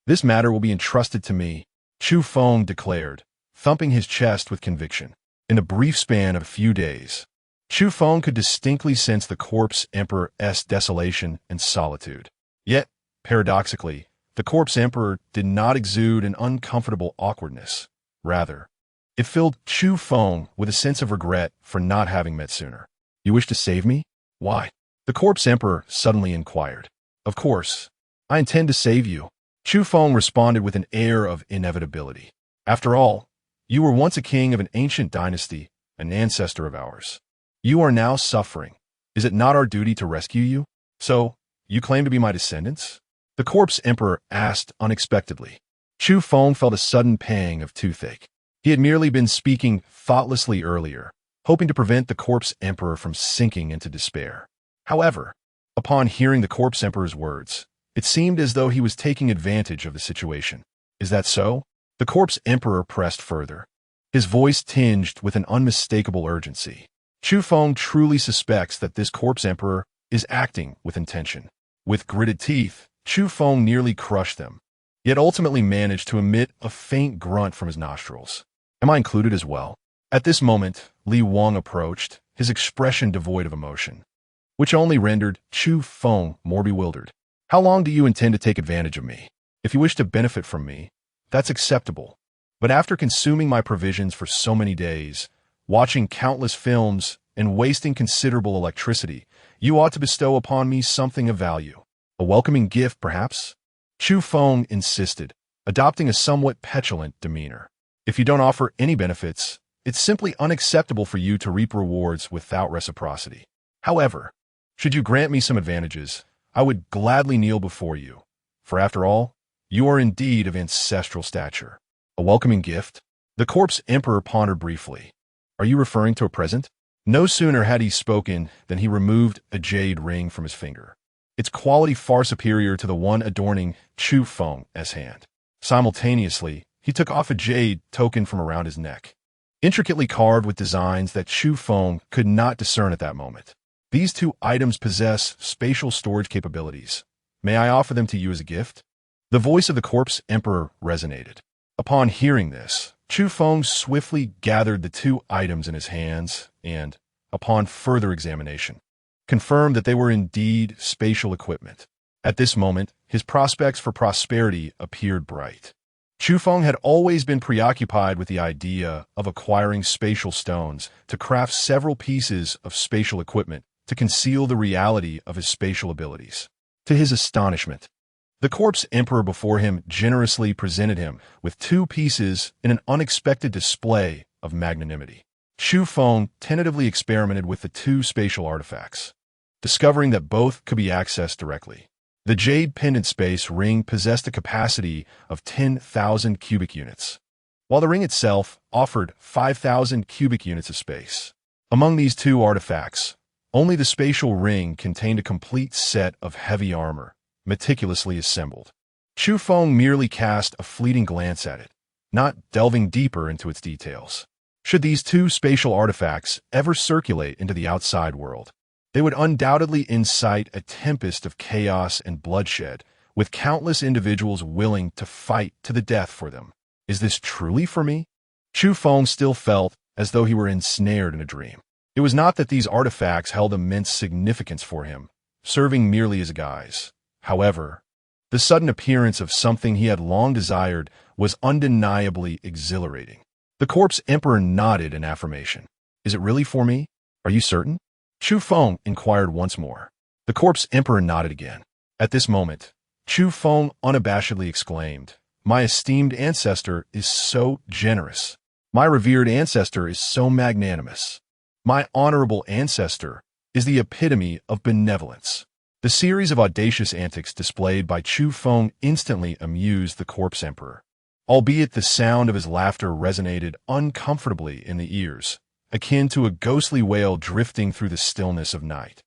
S1: This matter will be entrusted to me, Chu Feng declared, thumping his chest with conviction. In the brief span of a few days, Chu Feng could distinctly sense the Corpse Emperor's desolation and solitude. Yet, paradoxically, the Corpse Emperor did not exude an uncomfortable awkwardness. Rather, it filled Chu Feng with a sense of regret for not having met sooner. You wish to save me? Why? The Corpse Emperor suddenly inquired. Of course, I intend to save you. Chu Feng responded with an air of inevitability. After all, you were once a king of an ancient dynasty, an ancestor of ours. You are now suffering. Is it not our duty to rescue you? So, you claim to be my descendants? The Corpse Emperor asked unexpectedly. Chu Feng felt a sudden pang of toothache. He had merely been speaking thoughtlessly earlier, hoping to prevent the Corpse Emperor from sinking into despair. However, upon hearing the Corpse Emperor's words, it seemed as though he was taking advantage of the situation. Is that so? The Corpse Emperor pressed further, his voice tinged with an unmistakable urgency. Chu Feng truly suspects that this Corpse Emperor is acting with intention. With gritted teeth, Chu Feng nearly crushed them, yet ultimately managed to emit a faint grunt from his nostrils. Am I included as well? At this moment, Li Wang approached, his expression devoid of emotion, which only rendered Chu Feng more bewildered. How long do you intend to take advantage of me? If you wish to benefit from me, that's acceptable. But after consuming my provisions for so many days, watching countless films, and wasting considerable electricity, you ought to bestow upon me something of value. A welcoming gift, perhaps? Chu Feng insisted, adopting a somewhat petulant demeanor. If you don't offer any benefits, it's simply unacceptable for you to reap rewards without reciprocity. However, should you grant me some advantages, I would gladly kneel before you, for after all, you are indeed of ancestral stature. A welcoming gift? The Corpse Emperor pondered briefly. Are you referring to a present? No sooner had he spoken than he removed a jade ring from his finger, its quality far superior to the one adorning Chu Feng's hand. Simultaneously, he took off a jade token from around his neck, intricately carved with designs that Chu Feng could not discern at that moment. These two items possess spatial storage capabilities. May I offer them to you as a gift? The voice of the Corpse Emperor resonated. Upon hearing this, Chu Feng swiftly gathered the two items in his hands and, upon further examination, confirmed that they were indeed spatial equipment. At this moment, his prospects for prosperity appeared bright. Chu Feng had always been preoccupied with the idea of acquiring spatial stones to craft several pieces of spatial equipment to conceal the reality of his spatial abilities. To his astonishment, the Corpse Emperor before him generously presented him with two pieces in an unexpected display of magnanimity. Chu Feng tentatively experimented with the two spatial artifacts, discovering that both could be accessed directly. The jade pendant space ring possessed a capacity of 10,000 cubic units, while the ring itself offered 5,000 cubic units of space. Among these two artifacts, only the spatial ring contained a complete set of heavy armor, meticulously assembled. Chu Feng merely cast a fleeting glance at it, not delving deeper into its details. Should these two spatial artifacts ever circulate into the outside world, they would undoubtedly incite a tempest of chaos and bloodshed, with countless individuals willing to fight to the death for them. Is this truly for me? Chu Feng still felt as though he were ensnared in a dream. It was not that these artifacts held immense significance for him, serving merely as a guise. However, the sudden appearance of something he had long desired was undeniably exhilarating. The corpse emperor nodded in affirmation. Is it really for me? Are you certain? Chu Feng inquired once more. The corpse emperor nodded again. At this moment, Chu Feng unabashedly exclaimed, "My esteemed ancestor is so generous. My revered ancestor is so magnanimous. My honorable ancestor is the epitome of benevolence." The series of audacious antics displayed by Chu Feng instantly amused the corpse emperor, albeit the sound of his laughter resonated uncomfortably in the ears, akin to a ghostly wail drifting through the stillness of night,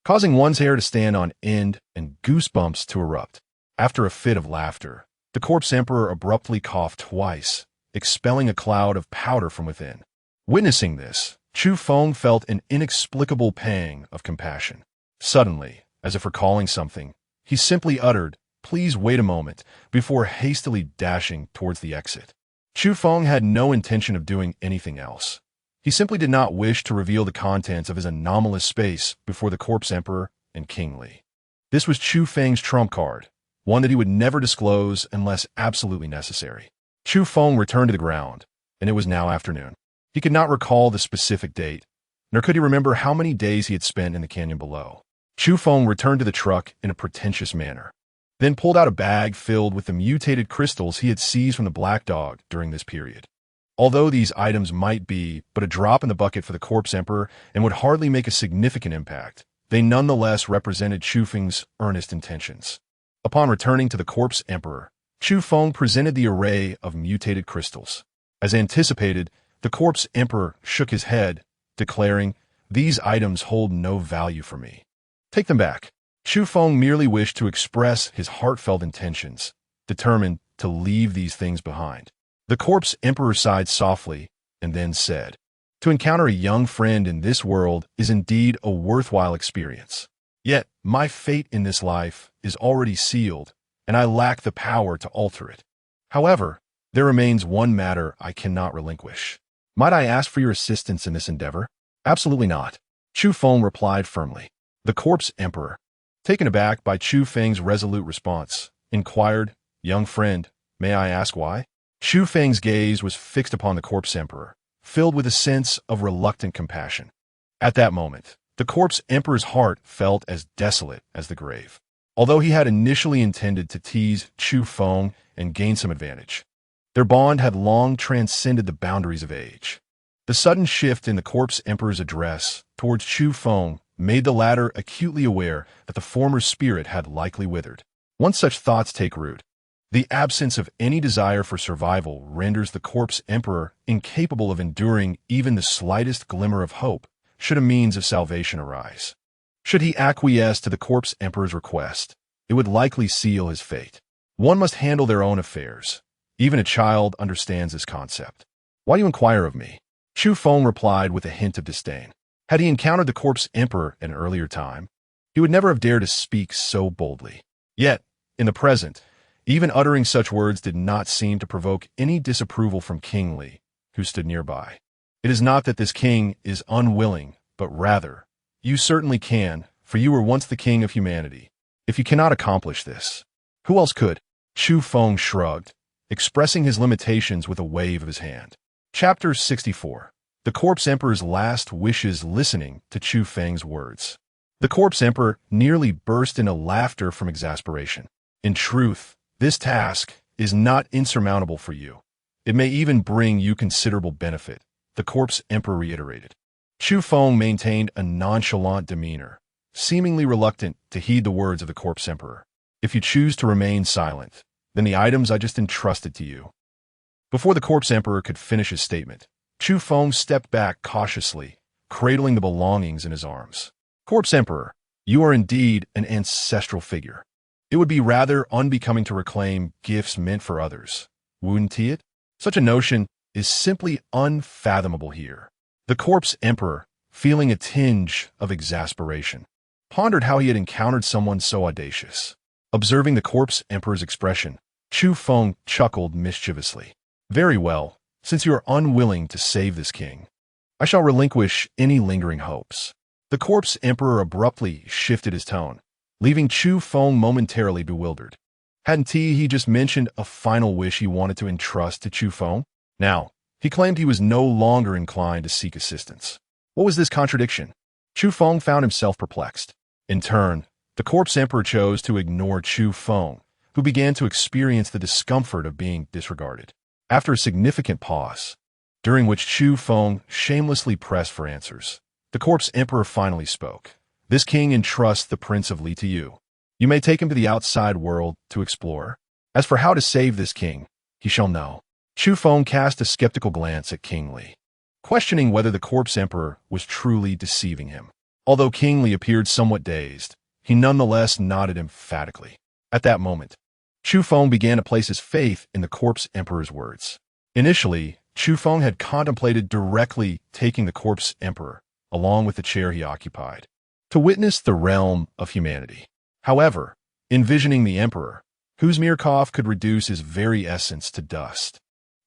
S1: causing one's hair to stand on end and goosebumps to erupt. After a fit of laughter, the corpse emperor abruptly coughed twice, expelling a cloud of powder from within. Witnessing this, Chu Feng felt an inexplicable pang of compassion. Suddenly, as if recalling something, he simply uttered, "Please wait a moment," before hastily dashing towards the exit. Chu Feng had no intention of doing anything else. He simply did not wish to reveal the contents of his anomalous space before the corpse emperor and King Li. This was Chu Feng's trump card, one that he would never disclose unless absolutely necessary. Chu Feng returned to the ground, and it was now afternoon. He could not recall the specific date, nor could he remember how many days he had spent in the canyon below. Chu Feng returned to the truck in a pretentious manner, then pulled out a bag filled with the mutated crystals he had seized from the black dog during this period. Although these items might be but a drop in the bucket for the corpse emperor and would hardly make a significant impact, they nonetheless represented Chu Feng's earnest intentions. Upon returning to the corpse emperor, Chu Feng presented the array of mutated crystals. As anticipated, the corpse emperor shook his head, declaring, "These items hold no value for me. Take them back." Chu Feng merely wished to express his heartfelt intentions, determined to leave these things behind. The corpse emperor sighed softly and then said, "To encounter a young friend in this world is indeed a worthwhile experience. Yet my fate in this life is already sealed, and I lack the power to alter it. However, there remains one matter I cannot relinquish. Might I ask for your assistance in this endeavor?" "Absolutely not," Chu Feng replied firmly. The corpse emperor, taken aback by Chu Feng's resolute response, inquired, "Young friend, may I ask why?" Chu Feng's gaze was fixed upon the corpse emperor, filled with a sense of reluctant compassion. At that moment, the corpse emperor's heart felt as desolate as the grave. Although he had initially intended to tease Chu Feng and gain some advantage, their bond had long transcended the boundaries of age. The sudden shift in the corpse emperor's address towards Chu Feng made the latter acutely aware that the former's spirit had likely withered. Once such thoughts take root, the absence of any desire for survival renders the corpse emperor incapable of enduring even the slightest glimmer of hope should a means of salvation arise. Should he acquiesce to the corpse emperor's request, it would likely seal his fate. One must handle their own affairs. Even a child understands this concept. "Why do you inquire of me?" Chu Feng replied with a hint of disdain. Had he encountered the corpse emperor at an earlier time, he would never have dared to speak so boldly. Yet, in the present, even uttering such words did not seem to provoke any disapproval from King Li, who stood nearby. It is not that this king is unwilling, but rather, you certainly can, for you were once the king of humanity. If you cannot accomplish this, who else could? Chu Feng shrugged, expressing his limitations with a wave of his hand. Chapter 64. The corpse emperor's last wishes. Listening to Chu Feng's words, the corpse emperor nearly burst into laughter from exasperation. In truth, this task is not insurmountable for you. It may even bring you considerable benefit, the corpse emperor reiterated. Chu Feng maintained a nonchalant demeanor, seemingly reluctant to heed the words of the corpse emperor. "If you choose to remain silent, then the items I just entrusted to you Before the corpse emperor could finish his statement, Chu Feng stepped back cautiously, cradling the belongings in his arms. Corpse emperor, you are indeed an ancestral figure. It would be rather unbecoming to reclaim gifts meant for others, wouldn't it? Such a notion is simply unfathomable here. The corpse emperor, feeling a tinge of exasperation, pondered how he had encountered someone so audacious. Observing the corpse emperor's expression, Chu Feng chuckled mischievously. Very well, since you are unwilling to save this king, I shall relinquish any lingering hopes. The corpse emperor abruptly shifted his tone, leaving Chu Feng momentarily bewildered. Hadn't he just mentioned a final wish he wanted to entrust to Chu Feng? Now, he claimed he was no longer inclined to seek assistance. What was this contradiction? Chu Feng found himself perplexed. In turn, the corpse emperor chose to ignore Chu Feng, who began to experience the discomfort of being disregarded. After a significant pause, during which Chu Feng shamelessly pressed for answers, the corpse emperor finally spoke. This king entrusts the Prince of Li to you. You may take him to the outside world to explore. As for how to save this king, he shall know. Chu Feng cast a skeptical glance at King Li, questioning whether the corpse emperor was truly deceiving him. Although King Li appeared somewhat dazed, he nonetheless nodded emphatically. At that moment, Chu Feng began to place his faith in the corpse emperor's words. Initially, Chu Feng had contemplated directly taking the corpse emperor, along with the chair he occupied, to witness the realm of humanity. However, envisioning the emperor, whose mere cough could reduce his very essence to dust,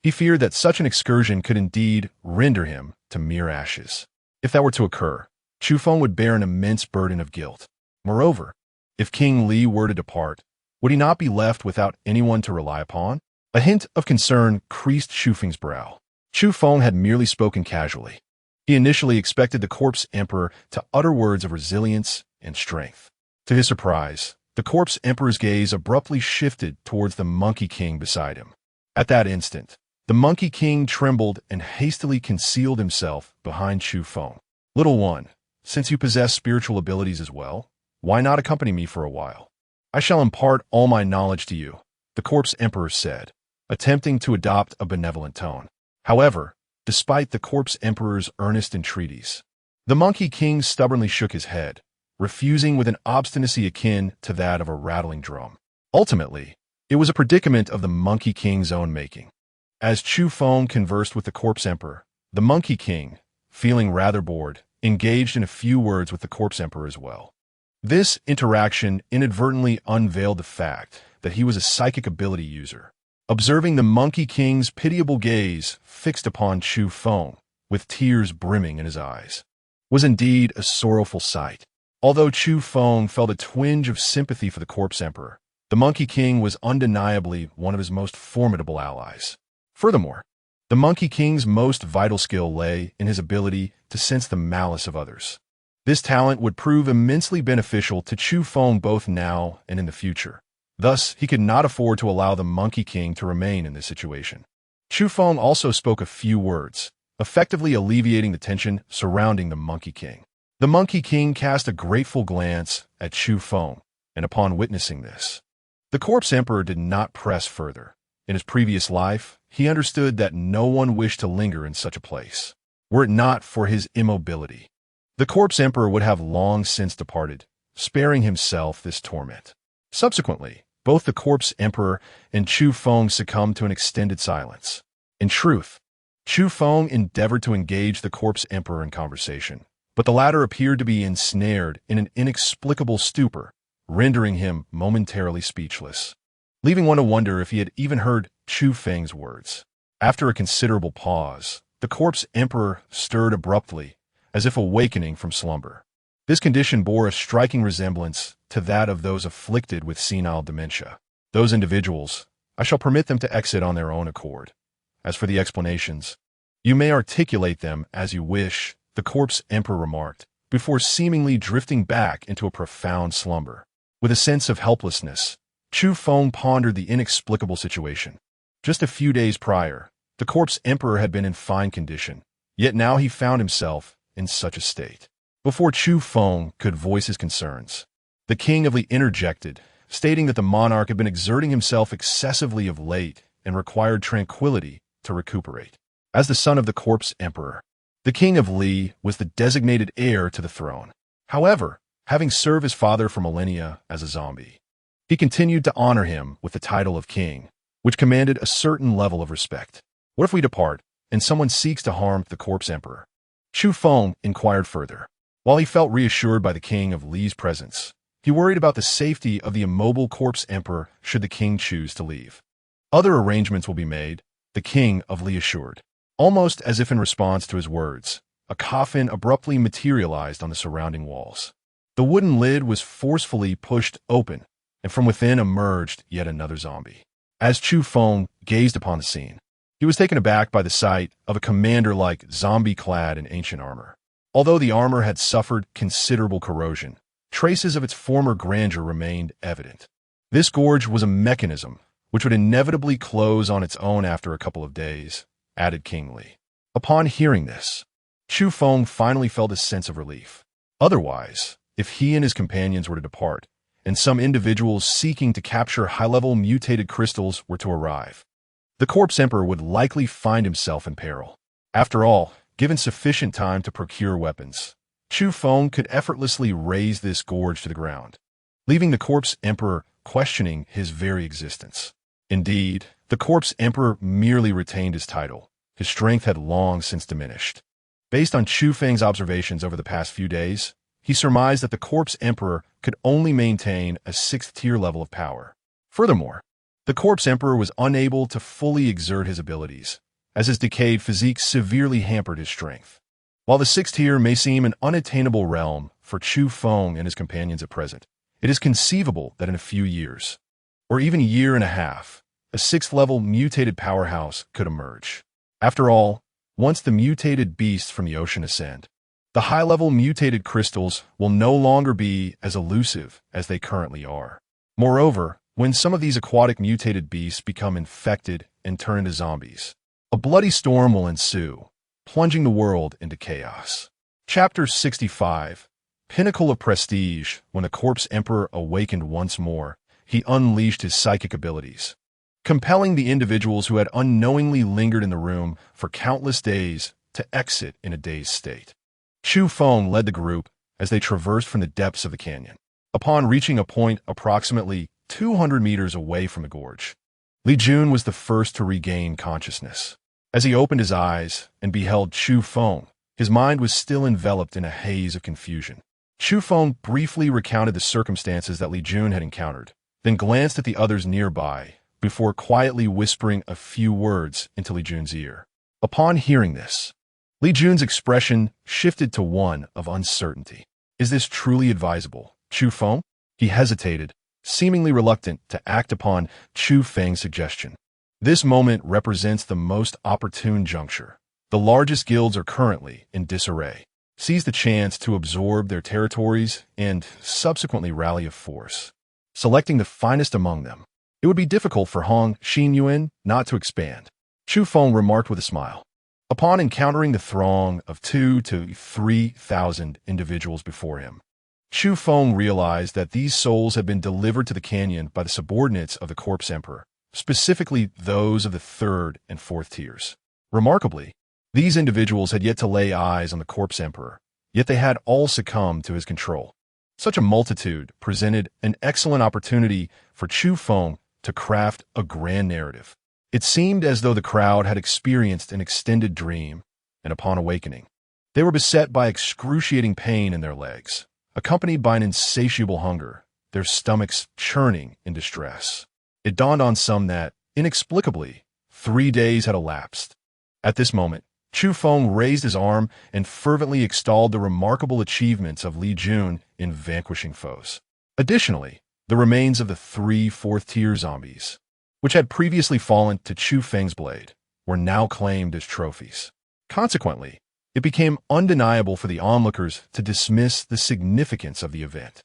S1: he feared that such an excursion could indeed render him to mere ashes. If that were to occur, Chu Feng would bear an immense burden of guilt. Moreover, if King Li were to depart, would he not be left without anyone to rely upon? A hint of concern creased Chu Feng's brow. Chu Feng had merely spoken casually. He initially expected the corpse emperor to utter words of resilience and strength. To his surprise, the corpse emperor's gaze abruptly shifted towards the monkey king beside him. At that instant, the monkey king trembled and hastily concealed himself behind Chu Feng. Little one, since you possess spiritual abilities as well, why not accompany me for a while? I shall impart all my knowledge to you, the corpse emperor said, attempting to adopt a benevolent tone. However, despite the corpse emperor's earnest entreaties, the monkey king stubbornly shook his head, refusing with an obstinacy akin to that of a rattling drum. Ultimately, it was a predicament of the monkey king's own making. As Chu Feng conversed with the corpse emperor, the monkey king, feeling rather bored, engaged in a few words with the corpse emperor as well. This interaction inadvertently unveiled the fact that he was a psychic ability user. Observing the monkey king's pitiable gaze fixed upon Chu Feng, with tears brimming in his eyes, was indeed a sorrowful sight. Although Chu Feng felt a twinge of sympathy for the corpse emperor, the monkey king was undeniably one of his most formidable allies. Furthermore, the monkey king's most vital skill lay in his ability to sense the malice of others. This talent would prove immensely beneficial to Chu Feng both now and in the future. Thus, he could not afford to allow the monkey king to remain in this situation. Chu Feng also spoke a few words, effectively alleviating the tension surrounding the monkey king. The monkey king cast a grateful glance at Chu Feng, and upon witnessing this, the corpse emperor did not press further. In his previous life, he understood that no one wished to linger in such a place, were it not for his immobility. The corpse emperor would have long since departed, sparing himself this torment. Subsequently, both the corpse emperor and Chu Feng succumbed to an extended silence. In truth, Chu Feng endeavored to engage the corpse emperor in conversation, but the latter appeared to be ensnared in an inexplicable stupor, rendering him momentarily speechless, leaving one to wonder if he had even heard Chu Feng's words. After a considerable pause, the corpse emperor stirred abruptly, as if awakening from slumber. This condition bore a striking resemblance to that of those afflicted with senile dementia. Those individuals, I shall permit them to exit on their own accord. As for the explanations, you may articulate them as you wish, the corpse emperor remarked, before seemingly drifting back into a profound slumber. With a sense of helplessness, Chu Feng pondered the inexplicable situation. Just a few days prior, the corpse emperor had been in fine condition, yet now he found himself in such a state. Before Chu Feng could voice his concerns, the king of Li interjected, stating that the monarch had been exerting himself excessively of late and required tranquility to recuperate. As the son of the corpse emperor, the king of Li was the designated heir to the throne. However, having served his father for millennia as a zombie, he continued to honor him with the title of king, which commanded a certain level of respect. What if we depart, and someone seeks to harm the corpse emperor? Chu Feng inquired further. While he felt reassured by the king of Li's presence, he worried about the safety of the immobile corpse emperor should the king choose to leave. Other arrangements will be made, the king of Li assured. Almost as if in response to his words, a coffin abruptly materialized on the surrounding walls. The wooden lid was forcefully pushed open, and from within emerged yet another zombie. As Chu Feng gazed upon the scene, he was taken aback by the sight of a commander-like zombie clad in ancient armor. Although the armor had suffered considerable corrosion, traces of its former grandeur remained evident. This gorge was a mechanism which would inevitably close on its own after a couple of days, added King Li. Upon hearing this, Chu Feng finally felt a sense of relief. Otherwise, if he and his companions were to depart, and some individuals seeking to capture high-level mutated crystals were to arrive, the corpse emperor would likely find himself in peril. After all, given sufficient time to procure weapons, Chu Feng could effortlessly raze this gorge to the ground, leaving the corpse emperor questioning his very existence. Indeed, the corpse emperor merely retained his title. His strength had long since diminished. Based on Chu Feng's observations over the past few days, he surmised that the corpse emperor could only maintain a 6th-tier level of power. Furthermore, the corpse emperor was unable to fully exert his abilities, as his decayed physique severely hampered his strength. While the 6th tier may seem an unattainable realm for Chu Feng and his companions at present, it is conceivable that in a few years, or even a year and a half, a 6th-level mutated powerhouse could emerge. After all, once the mutated beasts from the ocean ascend, the high-level mutated crystals will no longer be as elusive as they currently are. Moreover, when some of these aquatic mutated beasts become infected and turn into zombies, a bloody storm will ensue, plunging the world into chaos. Chapter 65. Pinnacle of Prestige. When the corpse emperor awakened once more, he unleashed his psychic abilities, compelling the individuals who had unknowingly lingered in the room for countless days to exit in a dazed state. Chu Feng led the group as they traversed from the depths of the canyon. Upon reaching a point approximately 200 meters away from the gorge, Li Jun was the first to regain consciousness. As he opened his eyes and beheld Chu Feng, his mind was still enveloped in a haze of confusion. Chu Feng briefly recounted the circumstances that Li Jun had encountered, then glanced at the others nearby before quietly whispering a few words into Li Jun's ear. Upon hearing this, Li Jun's expression shifted to one of uncertainty. Is this truly advisable, Chu Feng? He hesitated, seemingly reluctant to act upon Chu Feng's suggestion. This moment represents the most opportune juncture. The largest guilds are currently in disarray. Seize the chance to absorb their territories and subsequently rally a force, selecting the finest among them. It would be difficult for Hong Xinyuan not to expand, Chu Feng remarked with a smile. Upon encountering the throng of 2,000 to 3,000 individuals before him, Chu Feng realized that these souls had been delivered to the canyon by the subordinates of the corpse emperor, specifically those of the 3rd and 4th tiers. Remarkably, these individuals had yet to lay eyes on the corpse emperor, yet they had all succumbed to his control. Such a multitude presented an excellent opportunity for Chu Feng to craft a grand narrative. It seemed as though the crowd had experienced an extended dream, and upon awakening, they were beset by excruciating pain in their legs, accompanied by an insatiable hunger, their stomachs churning in distress. It dawned on some that, inexplicably, 3 days had elapsed. At this moment, Chu Feng raised his arm and fervently extolled the remarkable achievements of Li Jun in vanquishing foes. Additionally, the remains of the 3 4th-tier zombies, which had previously fallen to Chu Feng's blade, were now claimed as trophies. Consequently, it became undeniable for the onlookers to dismiss the significance of the event.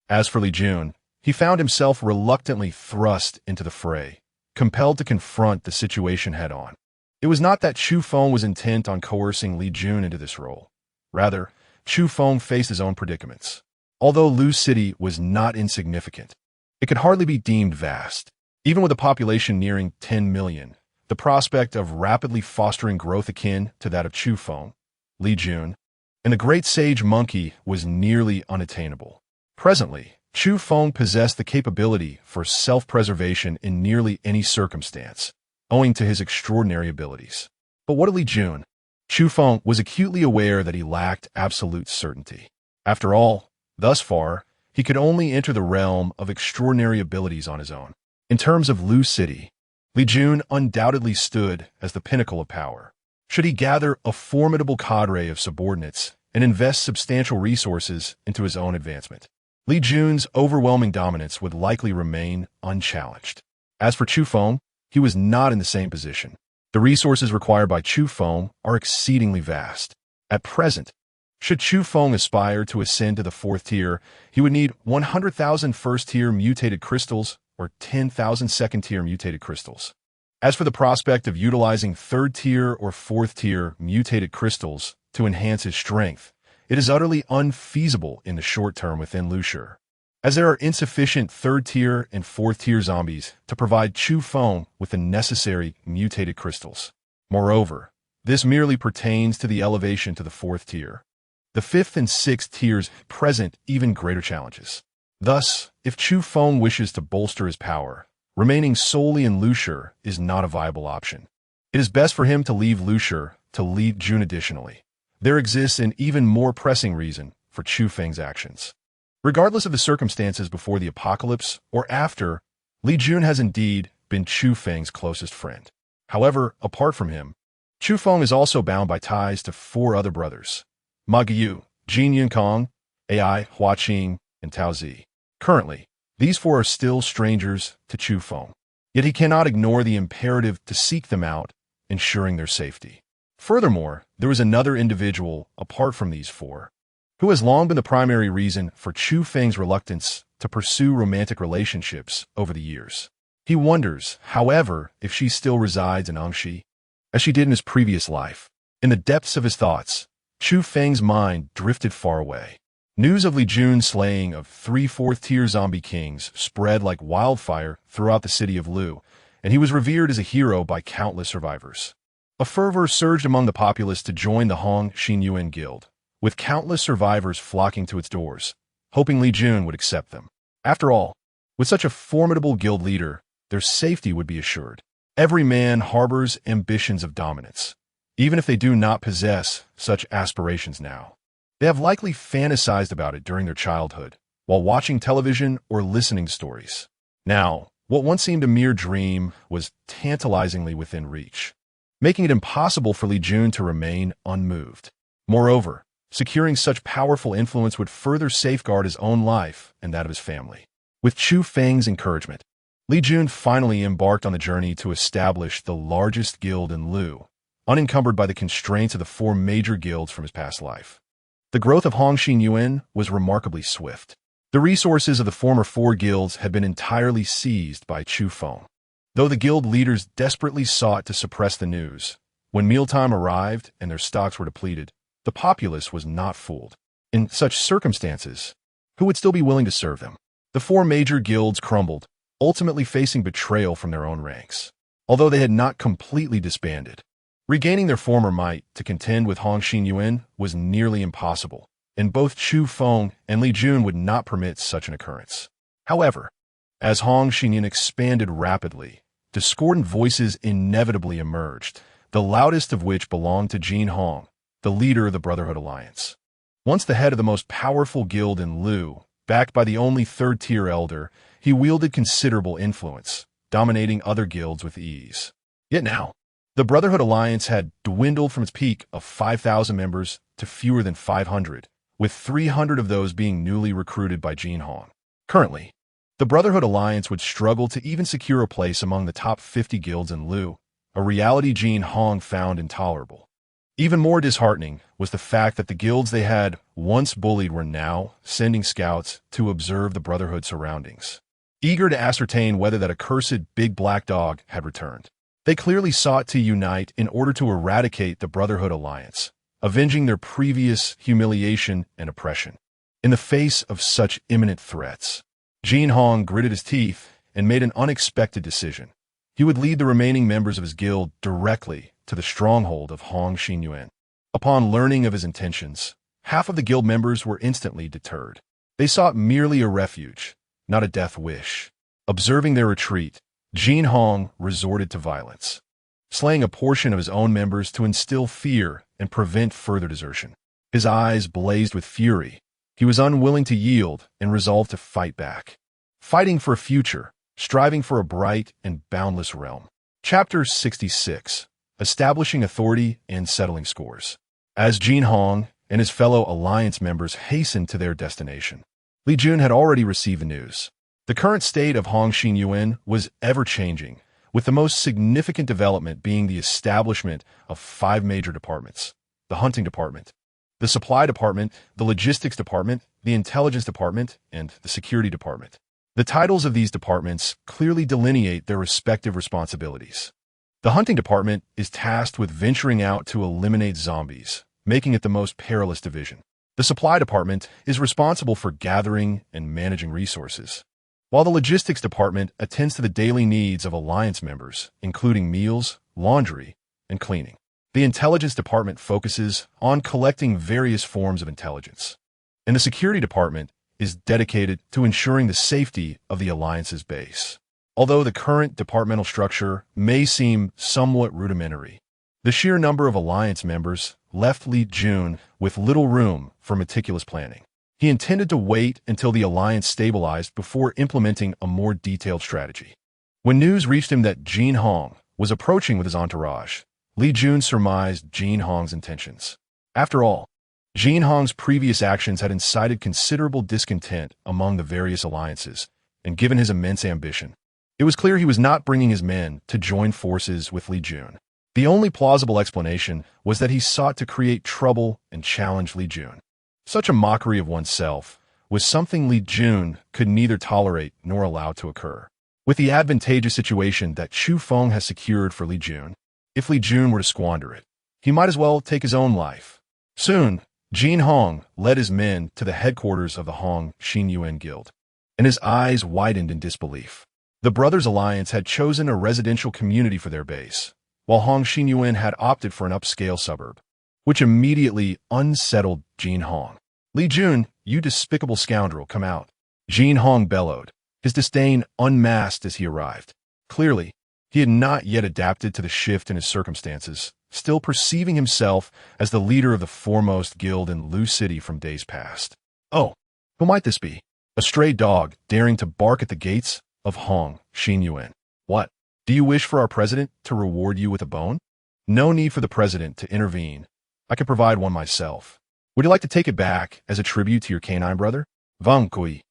S1: As for Li Jun, he found himself reluctantly thrust into the fray, compelled to confront the situation head-on. It was not that Chu Feng was intent on coercing Li Jun into this role. Rather, Chu Feng faced his own predicaments. Although Lu City was not insignificant, it could hardly be deemed vast. Even with a population nearing 10 million, The prospect of rapidly fostering growth akin to that of Chu Feng, Li Jun, and the great sage monkey was nearly unattainable. Presently, Chu Feng possessed the capability for self-preservation in nearly any circumstance, owing to his extraordinary abilities. But what of Li Jun? Chu Feng was acutely aware that he lacked absolute certainty. After all, thus far, he could only enter the realm of extraordinary abilities on his own. In terms of lucidity, Li Jun undoubtedly stood as the pinnacle of power. Should he gather a formidable cadre of subordinates and invest substantial resources into his own advancement, Li Jun's overwhelming dominance would likely remain unchallenged. As for Chu Feng, he was not in the same position. The resources required by Chu Feng are exceedingly vast. At present, should Chu Feng aspire to ascend to the 4th tier, he would need 100,000 first-tier mutated crystals or 10,000 second-tier mutated crystals. As for the prospect of utilizing 3rd-tier or 4th-tier mutated crystals to enhance his strength, it is utterly unfeasible in the short term within Luxure, as there are insufficient 3rd-tier and 4th-tier zombies to provide Chu Feng with the necessary mutated crystals. Moreover, this merely pertains to the elevation to the 4th tier. The 5th and 6th tiers present even greater challenges. Thus, if Chu Feng wishes to bolster his power, remaining solely in Luxure is not a viable option. It is best for him to leave Luxure to Li Jun. Additionally, there exists an even more pressing reason for Chu Feng's actions. Regardless of the circumstances before the apocalypse or after, Li Jun has indeed been Chu Feng's closest friend. However, apart from him, Chu Feng is also bound by ties to 4 other brothers: Ma Guiyu, Jin Yunkong, Ai Huaqing, and Tao Zi. Currently, these 4 are still strangers to Chu Feng, yet he cannot ignore the imperative to seek them out, ensuring their safety. Furthermore, there is another individual apart from these 4, who has long been the primary reason for Chu Feng's reluctance to pursue romantic relationships over the years. He wonders, however, if she still resides in Angxi, as she did in his previous life. In the depths of his thoughts, Chu Feng's mind drifted far away. News of Li Jun's slaying of 3 4th-tier zombie kings spread like wildfire throughout the city of Lu, and he was revered as a hero by countless survivors. A fervor surged among the populace to join the Hong Xinyuan Guild, with countless survivors flocking to its doors, hoping Li Jun would accept them. After all, with such a formidable guild leader, their safety would be assured. Every man harbors ambitions of dominance, even if they do not possess such aspirations now. They have likely fantasized about it during their childhood, while watching television or listening to stories. Now, what once seemed a mere dream was tantalizingly within reach, making it impossible for Li Jun to remain unmoved. Moreover, securing such powerful influence would further safeguard his own life and that of his family. With Chu Feng's encouragement, Li Jun finally embarked on the journey to establish the largest guild in Lu, unencumbered by the constraints of the 4 major guilds from his past life. The growth of Hong Xinyuan was remarkably swift. The resources of the former 4 guilds had been entirely seized by Chu Feng. Though the guild leaders desperately sought to suppress the news, when mealtime arrived and their stocks were depleted, the populace was not fooled. In such circumstances, who would still be willing to serve them? The 4 major guilds crumbled, ultimately facing betrayal from their own ranks. Although they had not completely disbanded, regaining their former might to contend with Hong Xinyuan was nearly impossible, and both Chu Feng and Li Jun would not permit such an occurrence. However, as Hong Xinyuan expanded rapidly, discordant voices inevitably emerged, the loudest of which belonged to Jin Hong, the leader of the Brotherhood Alliance. Once the head of the most powerful guild in Lu, backed by the only 3rd-tier elder, he wielded considerable influence, dominating other guilds with ease. Yet now, the Brotherhood Alliance had dwindled from its peak of 5,000 members to fewer than 500, with 300 of those being newly recruited by Jin Hong. Currently, the Brotherhood Alliance would struggle to even secure a place among the top 50 guilds in Lu, a reality Jin Hong found intolerable. Even more disheartening was the fact that the guilds they had once bullied were now sending scouts to observe the Brotherhood's surroundings, eager to ascertain whether that accursed big black dog had returned. They clearly sought to unite in order to eradicate the Brotherhood Alliance, avenging their previous humiliation and oppression. In the face of such imminent threats, Jin Hong gritted his teeth and made an unexpected decision. He would lead the remaining members of his guild directly to the stronghold of Hong Xinyuan. Upon learning of his intentions, half of the guild members were instantly deterred. They sought merely a refuge, not a death wish. Observing their retreat, Jin Hong resorted to violence, slaying a portion of his own members to instill fear and prevent further desertion. His eyes blazed with fury. He was unwilling to yield and resolved to fight back. Fighting for a future, striving for a bright and boundless realm. Chapter 66. Establishing authority and settling scores. As Jin Hong and his fellow alliance members hastened to their destination, Li Jun had already received the news. The current state of Hong Xinyuan was ever-changing, with the most significant development being the establishment of 5 major departments: the hunting department, the supply department, the logistics department, the intelligence department, and the security department. The titles of these departments clearly delineate their respective responsibilities. The hunting department is tasked with venturing out to eliminate zombies, making it the most perilous division. The supply department is responsible for gathering and managing resources, while the logistics department attends to the daily needs of alliance members, including meals, laundry, and cleaning. The intelligence department focuses on collecting various forms of intelligence, and the security department is dedicated to ensuring the safety of the alliance's base. Although the current departmental structure may seem somewhat rudimentary, the sheer number of alliance members left Li Jun with little room for meticulous planning. He intended to wait until the alliance stabilized before implementing a more detailed strategy. When news reached him that Jin Hong was approaching with his entourage, Li Jun surmised Jin Hong's intentions. After all, Jin Hong's previous actions had incited considerable discontent among the various alliances, and given his immense ambition, it was clear he was not bringing his men to join forces with Li Jun. The only plausible explanation was that he sought to create trouble and challenge Li Jun. Such a mockery of oneself was something Li Jun could neither tolerate nor allow to occur. With the advantageous situation that Chu Feng has secured for Li Jun, if Li Jun were to squander it, he might as well take his own life. Soon, Jin Hong led his men to the headquarters of the Hong Xinyuan Guild, and his eyes widened in disbelief. The Brothers Alliance had chosen a residential community for their base, while Hong Xinyuan had opted for an upscale suburb, which immediately unsettled Jin Hong. "Li Jun, you despicable scoundrel, come out!" Jin Hong bellowed, his disdain unmasked as he arrived. Clearly, he had not yet adapted to the shift in his circumstances, still perceiving himself as the leader of the foremost guild in Lu City from days past. Oh, who might this be? A stray dog daring to bark at the gates of Hong Xinyuan. What? Do you wish for our president to reward you with a bone? No need for the president to intervene. I can provide one myself. Would you like to take it back as a tribute to your canine brother? Wang Kui,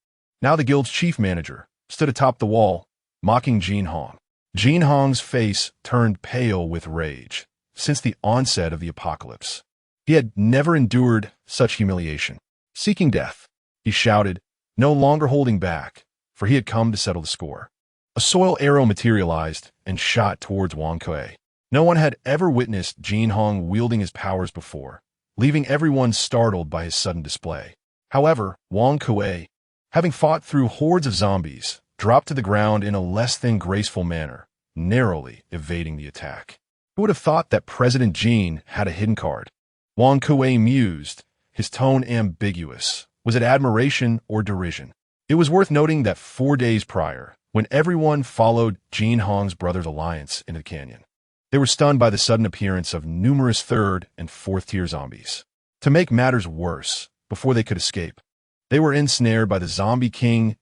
S1: now the guild's chief manager, stood atop the wall, mocking Jin Hong. Jin Hong's face turned pale with rage. Since the onset of the apocalypse, he had never endured such humiliation. Seeking death, he shouted, no longer holding back, for he had come to settle the score. A soil arrow materialized and shot towards Wang Kui. No one had ever witnessed Jin Hong wielding his powers before, leaving everyone startled by his sudden display. However, Wang Kui, having fought through hordes of zombies, dropped to the ground in a less than graceful manner, narrowly evading the attack. Who would have thought that President Jin had a hidden card? Wang Kui mused, his tone ambiguous. Was it admiration or derision? It was worth noting that 4 days prior, when everyone followed Jin Hong's Brothers Alliance into the canyon, they were stunned by the sudden appearance of numerous 3rd and 4th-tier zombies. To make matters worse, before they could escape, they were ensnared by the Zombie King's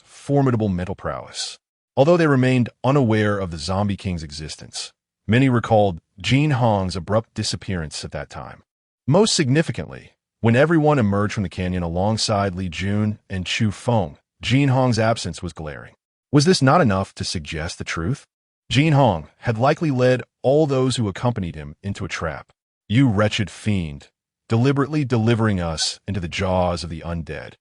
S1: formidable mental prowess. Although they remained unaware of the Zombie King's existence, many recalled Jin Hong's abrupt disappearance at that time. Most significantly, when everyone emerged from the canyon alongside Li Jun and Chu Feng, Jin Hong's absence was glaring. Was this not enough to suggest the truth? Jin Hong had likely led all those who accompanied him into a trap. You wretched fiend, deliberately delivering us into the jaws of the undead.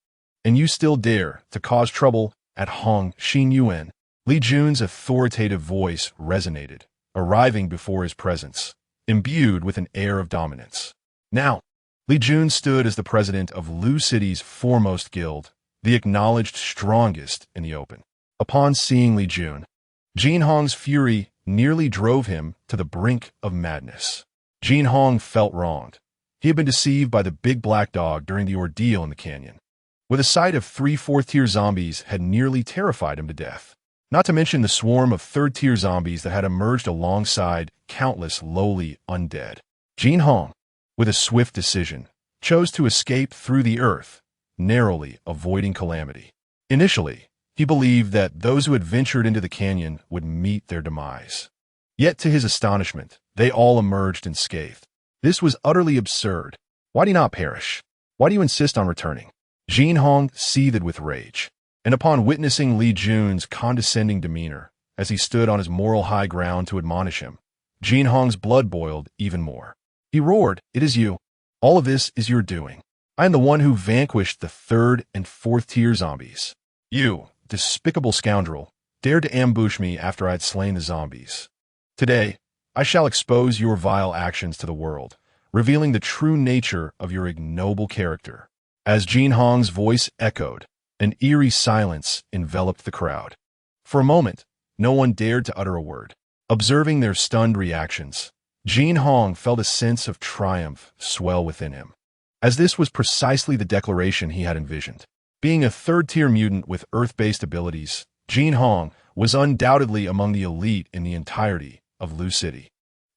S1: And you still dare to cause trouble at Hong Xinyuan. Li Jun's authoritative voice resonated, arriving before his presence, imbued with an air of dominance. Now, Li Jun stood as the president of Lu City's foremost guild, the acknowledged strongest in the open. Upon seeing Li Jun, Jin Hong's fury nearly drove him to the brink of madness. Jin Hong felt wronged. He had been deceived by the big black dog during the ordeal in the canyon, where the sight of 3 4th-tier zombies had nearly terrified him to death. Not to mention the swarm of 3rd-tier zombies that had emerged alongside countless lowly undead. Jin Hong, with a swift decision, chose to escape through the earth, narrowly avoiding calamity. Initially, he believed that those who had ventured into the canyon would meet their demise. Yet to his astonishment, they all emerged unscathed. This was utterly absurd. Why do you not perish? Why do you insist on returning? Jin Hong seethed with rage, and upon witnessing Li Jun's condescending demeanor, as he stood on his moral high ground to admonish him, Jin Hong's blood boiled even more. He roared, "It is you. All of this is your doing. I am the one who vanquished the 3rd and 4th-tier zombies. You, despicable scoundrel, dared to ambush me after I had slain the zombies. Today, I shall expose your vile actions to the world, revealing the true nature of your ignoble character." As Jin Hong's voice echoed, an eerie silence enveloped the crowd. For a moment, no one dared to utter a word. Observing their stunned reactions, Jin Hong felt a sense of triumph swell within him, as this was precisely the declaration he had envisioned. Being a 3rd-tier mutant with Earth-based abilities, Jin Hong was undoubtedly among the elite in the entirety of Lu City.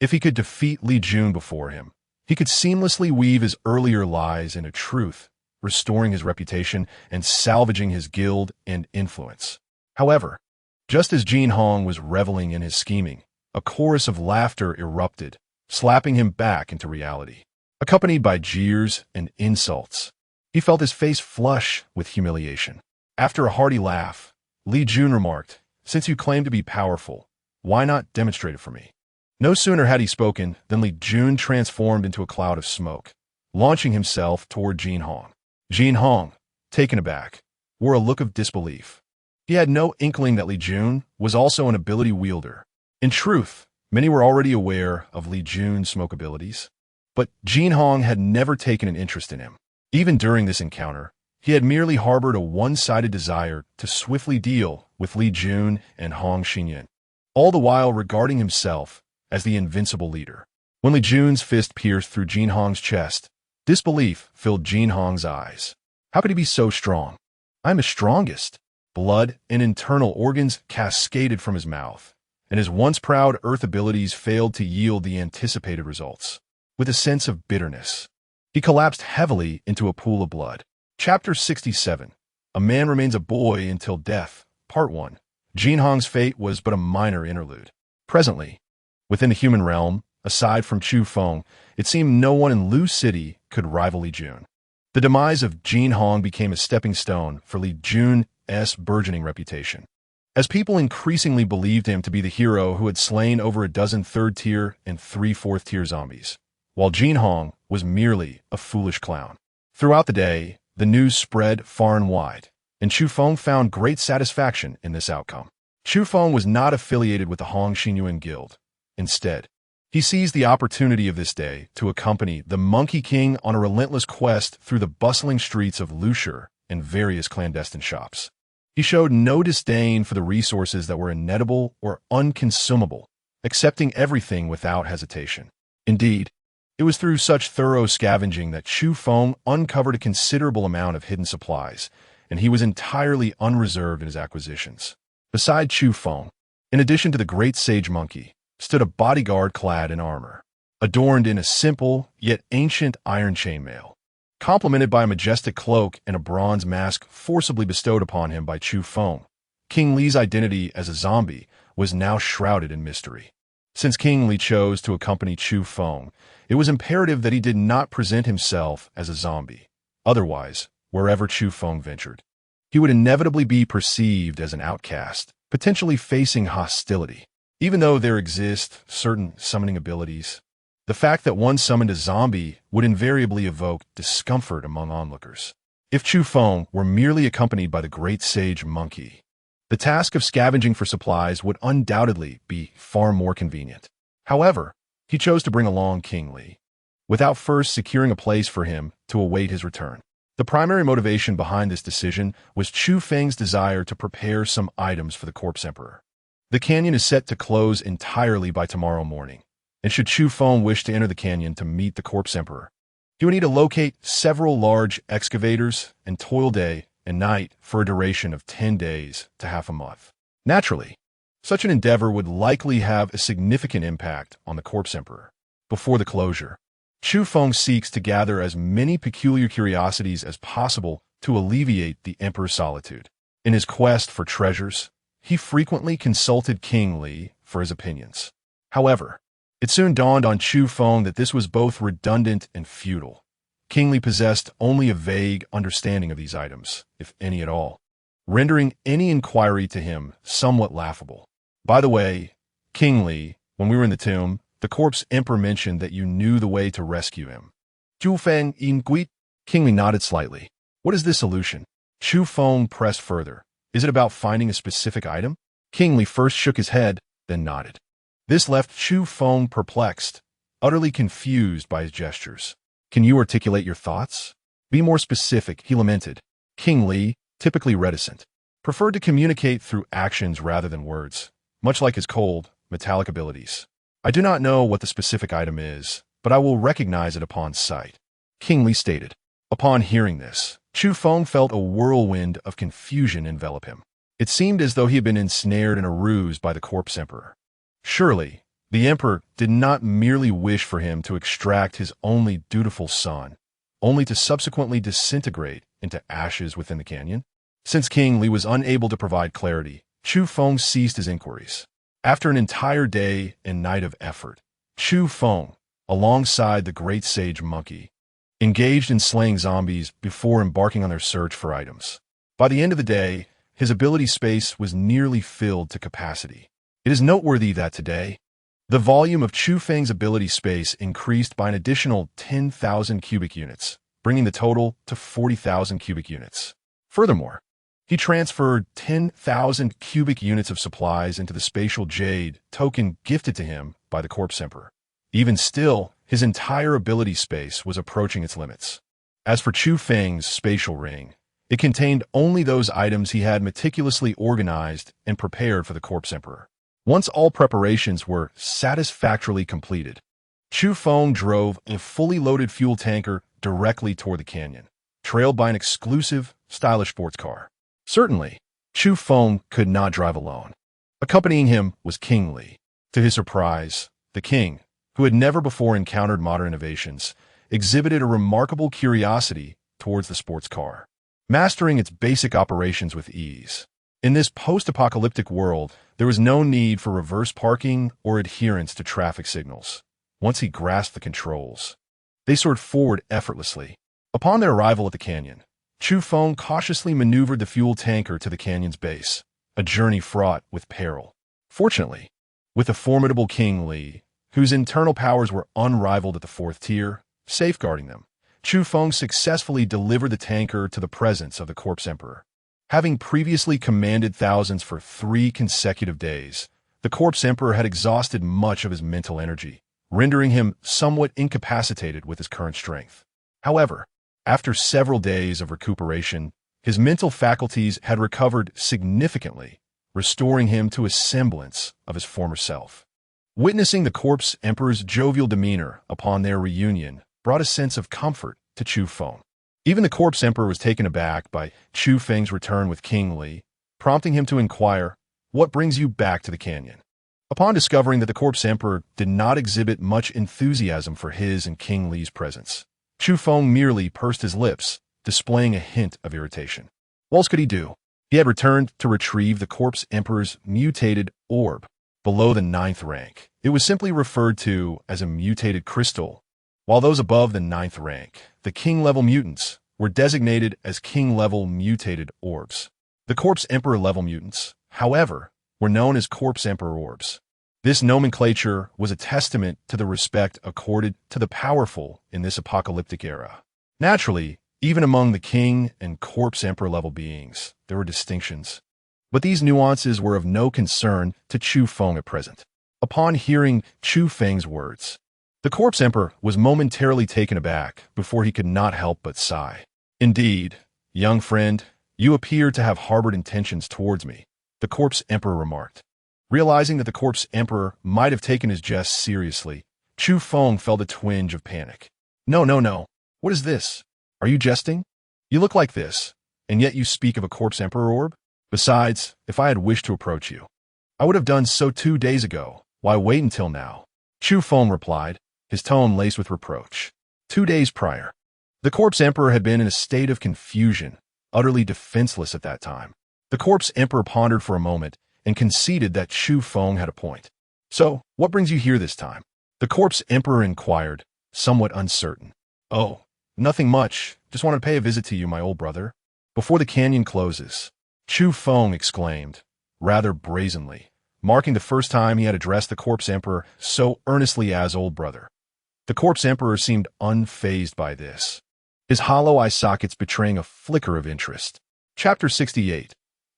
S1: If he could defeat Li Jun before him, he could seamlessly weave his earlier lies into truth, restoring his reputation and salvaging his guild and influence. However, just as Jin Hong was reveling in his scheming, a chorus of laughter erupted, slapping him back into reality. Accompanied by jeers and insults, he felt his face flush with humiliation. After a hearty laugh, Li Jun remarked, "Since you claim to be powerful, why not demonstrate it for me?" No sooner had he spoken than Li Jun transformed into a cloud of smoke, launching himself toward Jin Hong. Jin Hong, taken aback, wore a look of disbelief. He had no inkling that Li Jun was also an ability wielder. In truth, many were already aware of Li Jun's smoke abilities, but Jin Hong had never taken an interest in him. Even during this encounter, he had merely harbored a one-sided desire to swiftly deal with Li Jun and Hong Xinyan, all the while regarding himself as the invincible leader. When Li Jun's fist pierced through Jin Hong's chest, disbelief filled Jin Hong's eyes. How could he be so strong? "I am his strongest." Blood and internal organs cascaded from his mouth, and his once proud Earth abilities failed to yield the anticipated results. With a sense of bitterness, he collapsed heavily into a pool of blood. Chapter 67. A Man Remains a Boy Until Death, Part 1. Jin Hong's fate was but a minor interlude. Presently, within the human realm, aside from Chu Feng, it seemed no one in Lu City could rival Li Jun. The demise of Jin Hong became a stepping stone for Li Jun's burgeoning reputation, as people increasingly believed him to be the hero who had slain over a dozen 3rd-tier and 3 4th-tier zombies, while Jin Hong was merely a foolish clown. Throughout the day, the news spread far and wide, and Chu Feng found great satisfaction in this outcome. Chu Feng was not affiliated with the Hong Xinyuan Guild. Instead, he seized the opportunity of this day to accompany the Monkey King on a relentless quest through the bustling streets of Lushur and various clandestine shops. He showed no disdain for the resources that were inedible or unconsumable, accepting everything without hesitation. Indeed, it was through such thorough scavenging that Chu Feng uncovered a considerable amount of hidden supplies, and he was entirely unreserved in his acquisitions. Beside Chu Feng, in addition to the great sage monkey, stood a bodyguard clad in armor, adorned in a simple yet ancient iron chainmail, complemented by a majestic cloak and a bronze mask forcibly bestowed upon him by Chu Feng. King Li's identity as a zombie was now shrouded in mystery. Since King Li chose to accompany Chu Feng, it was imperative that he did not present himself as a zombie. Otherwise, wherever Chu Feng ventured, he would inevitably be perceived as an outcast, potentially facing hostility. Even though there exist certain summoning abilities, the fact that one summoned a zombie would invariably evoke discomfort among onlookers. If Chu Feng were merely accompanied by the great sage monkey, the task of scavenging for supplies would undoubtedly be far more convenient. However, he chose to bring along King Li, without first securing a place for him to await his return. The primary motivation behind this decision was Chu Feng's desire to prepare some items for the Corpse Emperor. The canyon is set to close entirely by tomorrow morning, and should Chu Feng wish to enter the canyon to meet the corpse emperor, he would need to locate several large excavators and toil day and night for a duration of 10 days to half a month. Naturally, such an endeavor would likely have a significant impact on the corpse emperor. Before the closure, Chu Feng seeks to gather as many peculiar curiosities as possible to alleviate the emperor's solitude. In his quest for treasures, he frequently consulted King Li for his opinions. However, it soon dawned on Chu Feng that this was both redundant and futile. King Li possessed only a vague understanding of these items, if any at all, rendering any inquiry to him somewhat laughable. By the way, King Li, when we were in the tomb, the corpse emperor mentioned that you knew the way to rescue him. Chu Feng inquired. King Li nodded slightly. What is this solution? Chu Feng pressed further. Is it about finding a specific item? King Li first shook his head, then nodded. This left Chu Feng perplexed, utterly confused by his gestures. Can you articulate your thoughts? Be more specific, he lamented. King Li, typically reticent, preferred to communicate through actions rather than words, much like his cold, metallic abilities. I do not know what the specific item is, but I will recognize it upon sight, King Li stated. Upon hearing this, Chu Feng felt a whirlwind of confusion envelop him. It seemed as though he had been ensnared in a ruse by the corpse emperor. Surely, the emperor did not merely wish for him to extract his only dutiful son, only to subsequently disintegrate into ashes within the canyon. Since King Li was unable to provide clarity, Chu Feng ceased his inquiries. After an entire day and night of effort, Chu Feng, alongside the great sage monkey, engaged in slaying zombies before embarking on their search for items. By the end of the day, his ability space was nearly filled to capacity. It is noteworthy that today, the volume of Chu Feng's ability space increased by an additional 10,000 cubic units, bringing the total to 40,000 cubic units. Furthermore, he transferred 10,000 cubic units of supplies into the spatial jade token gifted to him by the corpse emperor. Even still, his entire ability space was approaching its limits. As for Chu Feng's spatial ring, it contained only those items he had meticulously organized and prepared for the corpse emperor. Once all preparations were satisfactorily completed, Chu Feng drove a fully loaded fuel tanker directly toward the canyon, trailed by an exclusive, stylish sports car. Certainly, Chu Feng could not drive alone. Accompanying him was King Li. To his surprise, the king, who had never before encountered modern innovations, exhibited a remarkable curiosity towards the sports car, mastering its basic operations with ease. In this post-apocalyptic world, there was no need for reverse parking or adherence to traffic signals. Once he grasped the controls, they soared forward effortlessly. Upon their arrival at the canyon, Chu Feng cautiously maneuvered the fuel tanker to the canyon's base, a journey fraught with peril. Fortunately, with the formidable King Li, whose internal powers were unrivaled at the fourth tier, safeguarding them, Chu Feng successfully delivered the tanker to the presence of the corpse emperor. Having previously commanded thousands for 3 consecutive days, the corpse emperor had exhausted much of his mental energy, rendering him somewhat incapacitated with his current strength. However, after several days of recuperation, his mental faculties had recovered significantly, restoring him to a semblance of his former self. Witnessing the corpse emperor's jovial demeanor upon their reunion brought a sense of comfort to Chu Feng. Even the corpse emperor was taken aback by Chu Feng's return with King Li, prompting him to inquire, "What brings you back to the canyon?" Upon discovering that the corpse emperor did not exhibit much enthusiasm for his and King Li's presence, Chu Feng merely pursed his lips, displaying a hint of irritation. What else could he do? He had returned to retrieve the corpse emperor's mutated orb below the 9th rank. It was simply referred to as a mutated crystal, while those above the 9th rank, the king-level mutants, were designated as king-level mutated orbs. The corpse emperor level mutants, however, were known as corpse emperor orbs. This nomenclature was a testament to the respect accorded to the powerful in this apocalyptic era. Naturally, even among the king and corpse emperor level beings, there were distinctions. But these nuances were of no concern to Chu Feng at present. Upon hearing Chu Feng's words, the corpse emperor was momentarily taken aback before he could not help but sigh. "Indeed, young friend, you appear to have harbored intentions towards me," the corpse emperor remarked. Realizing that the corpse emperor might have taken his jest seriously, Chu Feng felt a twinge of panic. No, no, no. What is this? Are you jesting? You look like this, and yet you speak of a corpse emperor orb? Besides, if I had wished to approach you, I would have done so 2 days ago. Why wait until now? Chu Feng replied, his tone laced with reproach. 2 days prior, the corpse emperor had been in a state of confusion, utterly defenseless at that time. The corpse emperor pondered for a moment and conceded that Chu Feng had a point. So, what brings you here this time? The corpse emperor inquired, somewhat uncertain. Oh, nothing much. Just want to pay a visit to you, my old brother. Before the canyon closes, Chu Feng exclaimed, rather brazenly, marking the first time he had addressed the corpse emperor so earnestly as old brother. The corpse emperor seemed unfazed by this, his hollow eye sockets betraying a flicker of interest. Chapter 68.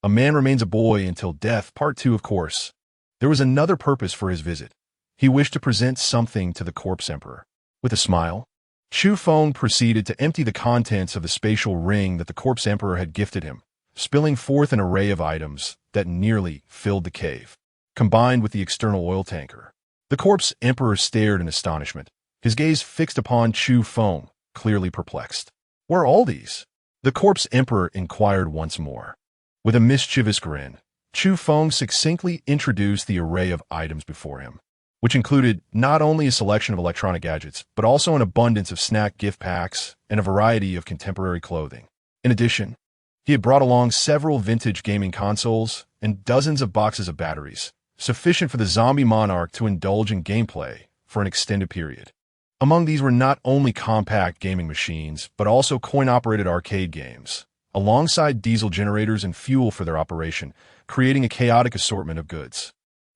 S1: A Man Remains a Boy Until Death, Part 2. Of course, there was another purpose for his visit. He wished to present something to the corpse emperor. With a smile, Chu Feng proceeded to empty the contents of the spatial ring that the corpse emperor had gifted him, spilling forth an array of items that nearly filled the cave, combined with the external oil tanker. The corpse emperor stared in astonishment, his gaze fixed upon Chu Feng, clearly perplexed. Where are all these? The corpse emperor inquired once more. With a mischievous grin, Chu Feng succinctly introduced the array of items before him, which included not only a selection of electronic gadgets, but also an abundance of snack gift packs and a variety of contemporary clothing. In addition, he had brought along several vintage gaming consoles and dozens of boxes of batteries, sufficient for the zombie monarch to indulge in gameplay for an extended period. Among these were not only compact gaming machines, but also coin-operated arcade games, alongside diesel generators and fuel for their operation, creating a chaotic assortment of goods.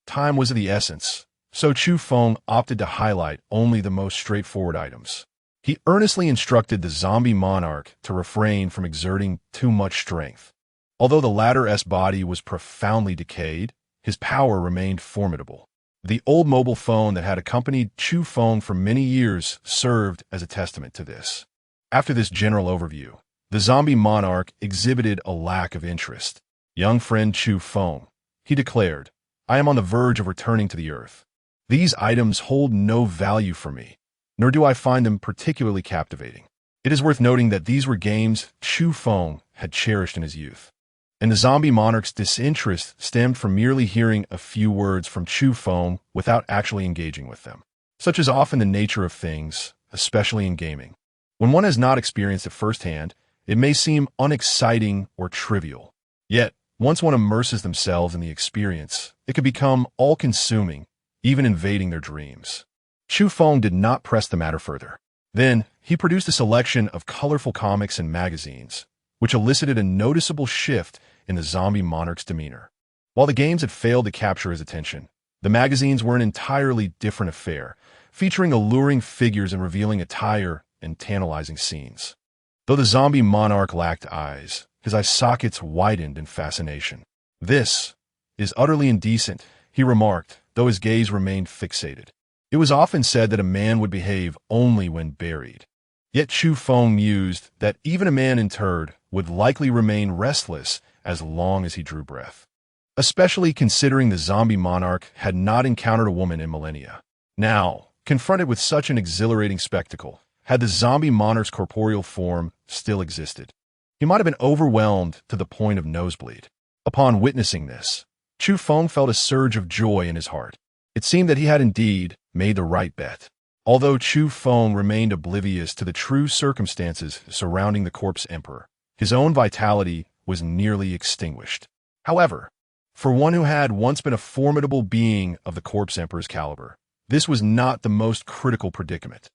S1: Time was of the essence, so Chu Feng opted to highlight only the most straightforward items. He earnestly instructed the zombie monarch to refrain from exerting too much strength. Although the latter's body was profoundly decayed, his power remained formidable. The old mobile phone that had accompanied Chu Feng for many years served as a testament to this. After this general overview, the zombie monarch exhibited a lack of interest. Young friend Chu Feng, he declared, I am on the verge of returning to the earth. These items hold no value for me, nor do I find them particularly captivating. It is worth noting that these were games Chu Feng had cherished in his youth, and the zombie monarch's disinterest stemmed from merely hearing a few words from Chu Feng without actually engaging with them. Such is often the nature of things, especially in gaming. When one has not experienced it firsthand, it may seem unexciting or trivial. Yet, once one immerses themselves in the experience, it can become all-consuming, even invading their dreams. Chu Feng did not press the matter further. Then, he produced a selection of colorful comics and magazines, which elicited a noticeable shift in the zombie monarch's demeanor. While the games had failed to capture his attention, the magazines were an entirely different affair, featuring alluring figures and revealing attire and tantalizing scenes. Though the zombie monarch lacked eyes, his eye sockets widened in fascination. This is utterly indecent, he remarked, though his gaze remained fixated. It was often said that a man would behave only when buried. Yet Chu Feng mused that even a man interred would likely remain restless as long as he drew breath, especially considering the zombie monarch had not encountered a woman in millennia. Now, confronted with such an exhilarating spectacle, had the zombie monarch's corporeal form still existed, he might have been overwhelmed to the point of nosebleed. Upon witnessing this, Chu Feng felt a surge of joy in his heart. It seemed that he had indeed made the right bet. Although Chu Feng remained oblivious to the true circumstances surrounding the corpse emperor, his own vitality was nearly extinguished. However, for one who had once been a formidable being of the corpse emperor's caliber, this was not the most critical predicament.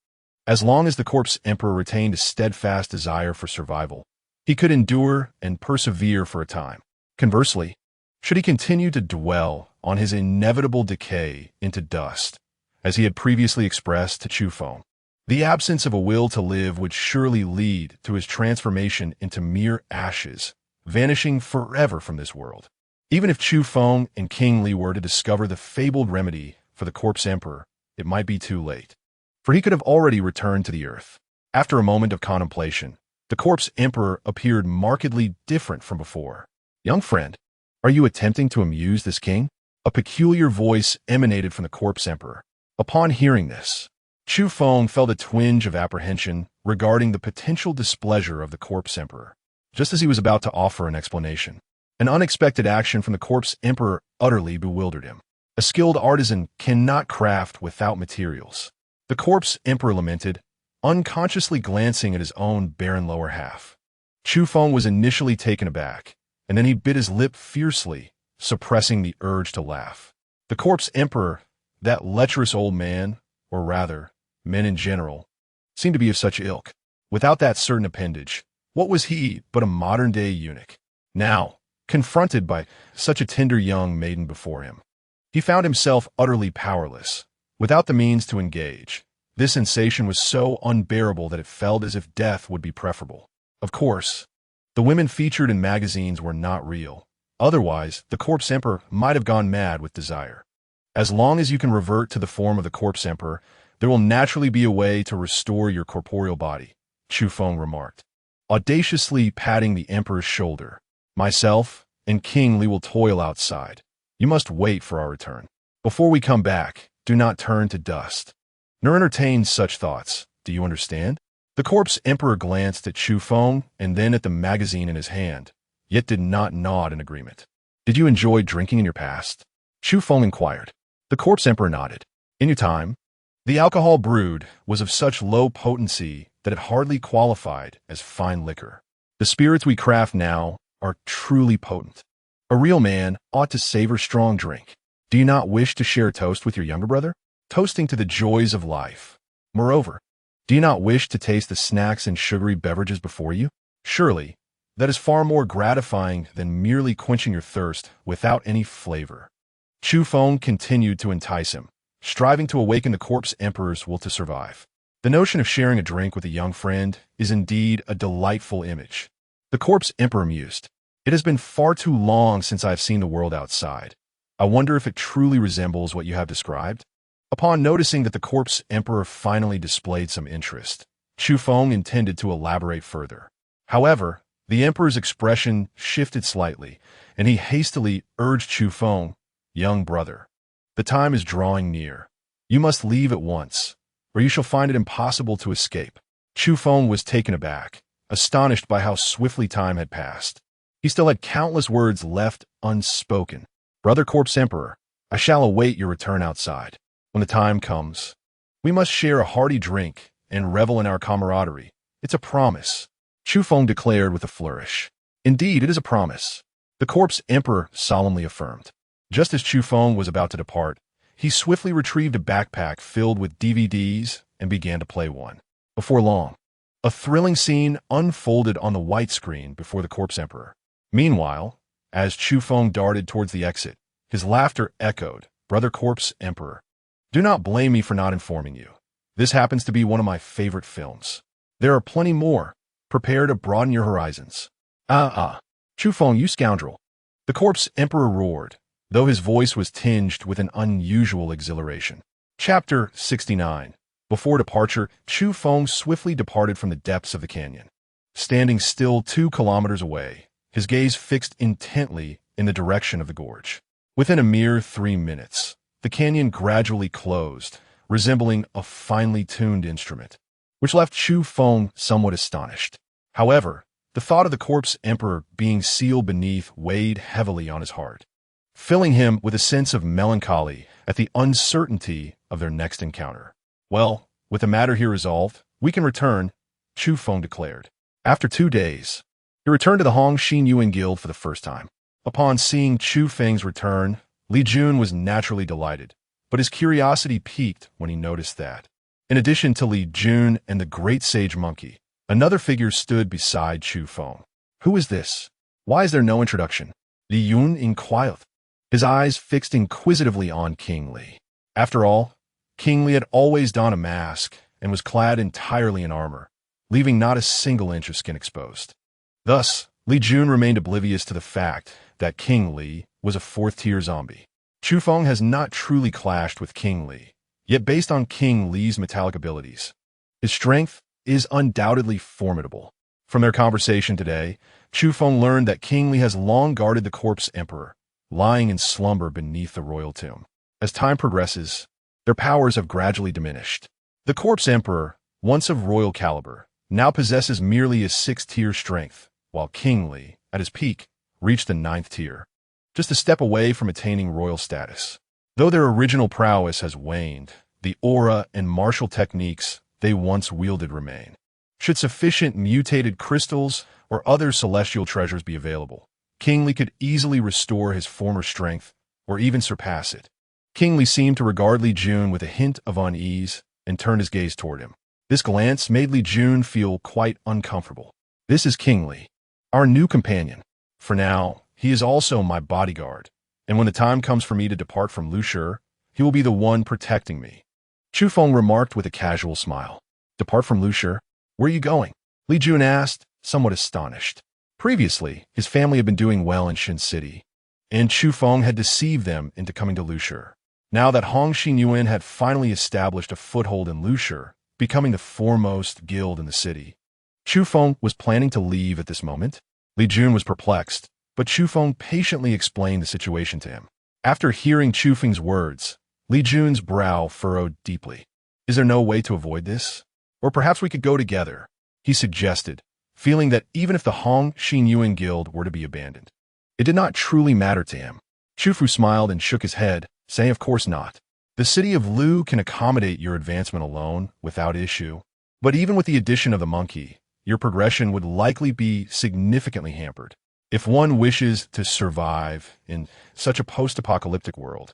S1: As long as the corpse emperor retained a steadfast desire for survival, he could endure and persevere for a time. Conversely, should he continue to dwell on his inevitable decay into dust, as he had previously expressed to Chu Feng, the absence of a will to live would surely lead to his transformation into mere ashes, vanishing forever from this world. Even if Chu Feng and King Li were to discover the fabled remedy for the corpse emperor, it might be too late, for he could have already returned to the earth. After a moment of contemplation, the corpse emperor appeared markedly different from before. Young friend, are you attempting to amuse this king? A peculiar voice emanated from the corpse emperor. Upon hearing this, Chu Feng felt a twinge of apprehension regarding the potential displeasure of the corpse emperor. Just as he was about to offer an explanation, an unexpected action from the corpse emperor utterly bewildered him. A skilled artisan cannot craft without materials, the corpse emperor lamented, unconsciously glancing at his own barren lower half. Chu Feng was initially taken aback, and then he bit his lip fiercely, suppressing the urge to laugh. The corpse emperor, that lecherous old man, or rather, men in general, seemed to be of such ilk. Without that certain appendage, what was he but a modern-day eunuch? Now, confronted by such a tender young maiden before him, he found himself utterly powerless, without the means to engage. This sensation was so unbearable that it felt as if death would be preferable. Of course, the women featured in magazines were not real. Otherwise, the corpse emperor might have gone mad with desire. As long as you can revert to the form of the corpse emperor, there will naturally be a way to restore your corporeal body, Chu Feng remarked, audaciously patting the emperor's shoulder. Myself and King Li will toil outside. You must wait for our return. Before we come back, do not turn to dust, nor entertain such thoughts. Do you understand? The corpse emperor glanced at Chu Feng and then at the magazine in his hand, yet did not nod in agreement. Did you enjoy drinking in your past? Chu Feng inquired. The corpse emperor nodded. In your time, the alcohol brewed was of such low potency that it hardly qualified as fine liquor. The spirits we craft now are truly potent. A real man ought to savor strong drink. Do you not wish to share a toast with your younger brother? Toasting to the joys of life. Moreover, do you not wish to taste the snacks and sugary beverages before you? Surely, that is far more gratifying than merely quenching your thirst without any flavor. Chu Feng continued to entice him, striving to awaken the corpse emperor's will to survive. The notion of sharing a drink with a young friend is indeed a delightful image. The corpse emperor mused. It has been far too long since I have seen the world outside. I wonder if it truly resembles what you have described? Upon noticing that the corpse emperor finally displayed some interest, Chu Feng intended to elaborate further. However, the emperor's expression shifted slightly, and he hastily urged Chu Feng, young brother, the time is drawing near. You must leave at once, or you shall find it impossible to escape. Chu Feng was taken aback, astonished by how swiftly time had passed. He still had countless words left unspoken. Brother corpse emperor, I shall await your return outside. When the time comes, we must share a hearty drink and revel in our camaraderie. It's a promise, Chu Feng declared with a flourish. Indeed, it is a promise, the corpse emperor solemnly affirmed. Just as Chu Feng was about to depart, he swiftly retrieved a backpack filled with DVDs and began to play one. Before long, a thrilling scene unfolded on the white screen before the corpse emperor. Meanwhile, as Chu Feng darted towards the exit, his laughter echoed, Brother corpse emperor, do not blame me for not informing you. This happens to be one of my favorite films. There are plenty more. Prepare to broaden your horizons. Chu Feng, you scoundrel. The corpse emperor roared, though his voice was tinged with an unusual exhilaration. Chapter 69. Before departure, Chu Feng swiftly departed from the depths of the canyon. Standing still 2 kilometers away, his gaze fixed intently in the direction of the gorge. Within a mere 3 minutes, the canyon gradually closed, resembling a finely tuned instrument, which left Chu Feng somewhat astonished. However, the thought of the corpse emperor being sealed beneath weighed heavily on his heart, filling him with a sense of melancholy at the uncertainty of their next encounter. Well, with the matter here resolved, we can return, Chu Feng declared. After 2 days, he returned to the Hong Xin Yuan Guild for the first time. Upon seeing Chu Feng's return, Li Jun was naturally delighted, but his curiosity piqued when he noticed that, in addition to Li Jun and the great sage monkey, another figure stood beside Chu Feng. Who is this? Why is there no introduction? Li Yun inquired, his eyes fixed inquisitively on King Li. After all, King Li had always donned a mask and was clad entirely in armor, leaving not a single inch of skin exposed. Thus, Li Jun remained oblivious to the fact that King Li was a 4th-tier zombie. Chu Feng has not truly clashed with King Li, yet based on King Li's metallic abilities, his strength is undoubtedly formidable. From their conversation today, Chu Feng learned that King Li has long guarded the corpse emperor, lying in slumber beneath the royal tomb. As time progresses, their powers have gradually diminished. The corpse emperor, once of royal caliber, now possesses merely a 6th-tier strength, while King Li, at his peak, reached the 9th tier, just a step away from attaining royal status. Though their original prowess has waned, the aura and martial techniques they once wielded remain. Should sufficient mutated crystals or other celestial treasures be available, King Li could easily restore his former strength or even surpass it. King Li seemed to regard Li Jun with a hint of unease and turned his gaze toward him. This glance made Li Jun feel quite uncomfortable. This is King Li, our new companion. For now, he is also my bodyguard, and when the time comes for me to depart from Lushi, he will be the one protecting me. Chu Feng remarked with a casual smile. Depart from Lushi? Where are you going? Li Jun asked, somewhat astonished. Previously, his family had been doing well in Shin City, and Chu Feng had deceived them into coming to Lushi. Now that Hong Xinyuan had finally established a foothold in Lushi, becoming the foremost guild in the city, Chu Feng was planning to leave at this moment. Li Jun was perplexed, but Chu Feng patiently explained the situation to him. After hearing Chu Feng's words, Li Jun's brow furrowed deeply. Is there no way to avoid this? Or perhaps we could go together, he suggested, feeling that even if the Hong Xinyuan guild were to be abandoned, it did not truly matter to him. Chu Fu smiled and shook his head, saying of course not. The city of Lu can accommodate your advancement alone, without issue. But even with the addition of the monkey, your progression would likely be significantly hampered. If one wishes to survive in such a post-apocalyptic world,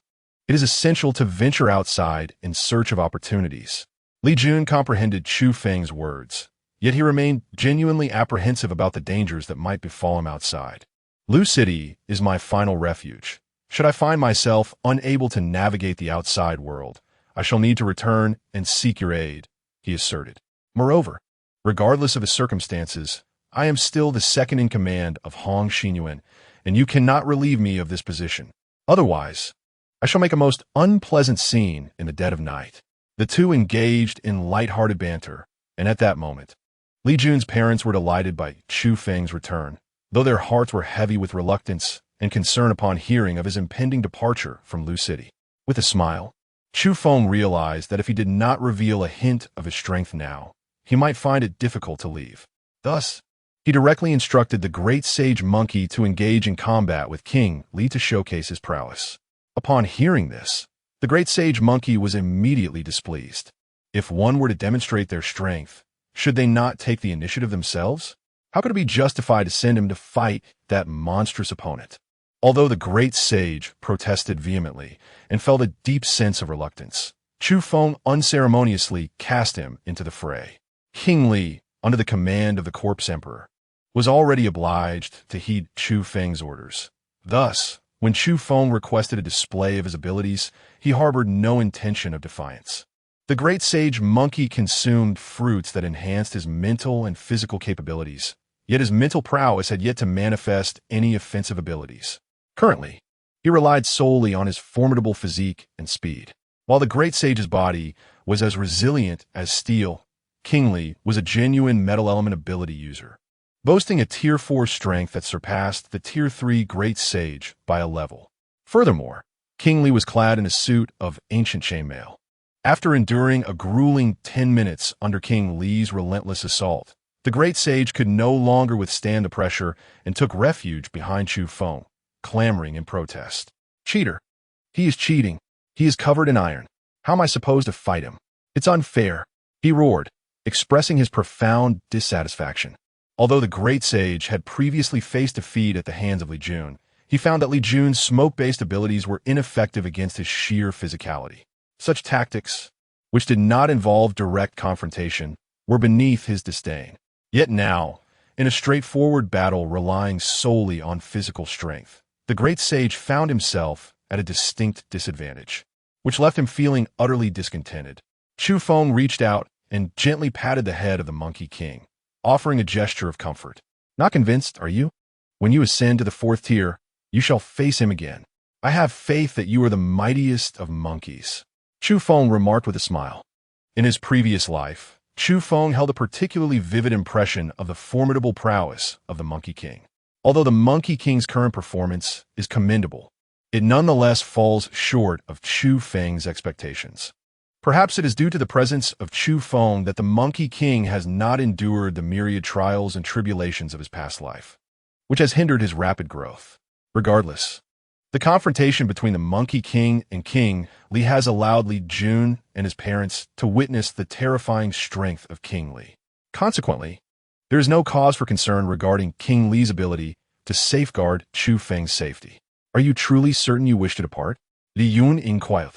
S1: it is essential to venture outside in search of opportunities. Li Jun comprehended Chu Feng's words, yet he remained genuinely apprehensive about the dangers that might befall him outside. Lu City is my final refuge. Should I find myself unable to navigate the outside world, I shall need to return and seek your aid, he asserted. Moreover, regardless of the circumstances, I am still the second in command of Hong Xinyuan, and you cannot relieve me of this position. Otherwise, I shall make a most unpleasant scene in the dead of night. The two engaged in light-hearted banter, and at that moment, Li Jun's parents were delighted by Chu Feng's return, though their hearts were heavy with reluctance and concern upon hearing of his impending departure from Lu City. With a smile, Chu Feng realized that if he did not reveal a hint of his strength now, he might find it difficult to leave. Thus, he directly instructed the great sage monkey to engage in combat with King Li to showcase his prowess. Upon hearing this, the great sage monkey was immediately displeased. If one were to demonstrate their strength, should they not take the initiative themselves? How could it be justified to send him to fight that monstrous opponent? Although the great sage protested vehemently and felt a deep sense of reluctance, Chu Feng unceremoniously cast him into the fray. King Li, under the command of the corpse emperor, was already obliged to heed Chu Feng's orders. Thus, when Chu Feng requested a display of his abilities, he harbored no intention of defiance. The great sage monkey consumed fruits that enhanced his mental and physical capabilities, yet his mental prowess had yet to manifest any offensive abilities. Currently, he relied solely on his formidable physique and speed. While the great sage's body was as resilient as steel, King Li was a genuine metal element ability user, boasting a Tier 4 strength that surpassed the Tier 3 great sage by a level. Furthermore, King Li was clad in a suit of ancient chainmail. After enduring a grueling 10 minutes under King Li's relentless assault, the great sage could no longer withstand the pressure and took refuge behind Chu Feng, clamoring in protest. Cheater! He is cheating. He is covered in iron. How am I supposed to fight him? It's unfair, he roared, expressing his profound dissatisfaction. Although the great sage had previously faced defeat at the hands of Li Jun, he found that Li Jun's smoke-based abilities were ineffective against his sheer physicality. Such tactics, which did not involve direct confrontation, were beneath his disdain. Yet now, in a straightforward battle relying solely on physical strength, the great sage found himself at a distinct disadvantage, which left him feeling utterly discontented. Chu Feng reached out and gently patted the head of the Monkey King, offering a gesture of comfort. Not convinced, are you? When you ascend to the 4th tier, you shall face him again. I have faith that you are the mightiest of monkeys, Chu Feng remarked with a smile. In his previous life, Chu Feng held a particularly vivid impression of the formidable prowess of the Monkey King. Although the Monkey King's current performance is commendable, it nonetheless falls short of Chu Feng's expectations. Perhaps it is due to the presence of Chu Feng that the Monkey King has not endured the myriad trials and tribulations of his past life, which has hindered his rapid growth. Regardless, the confrontation between the Monkey King and King Li has allowed Li Jun and his parents to witness the terrifying strength of King Li. Consequently, there is no cause for concern regarding King Li's ability to safeguard Chu Feng's safety. Are you truly certain you wish to depart? Li Yun inquired,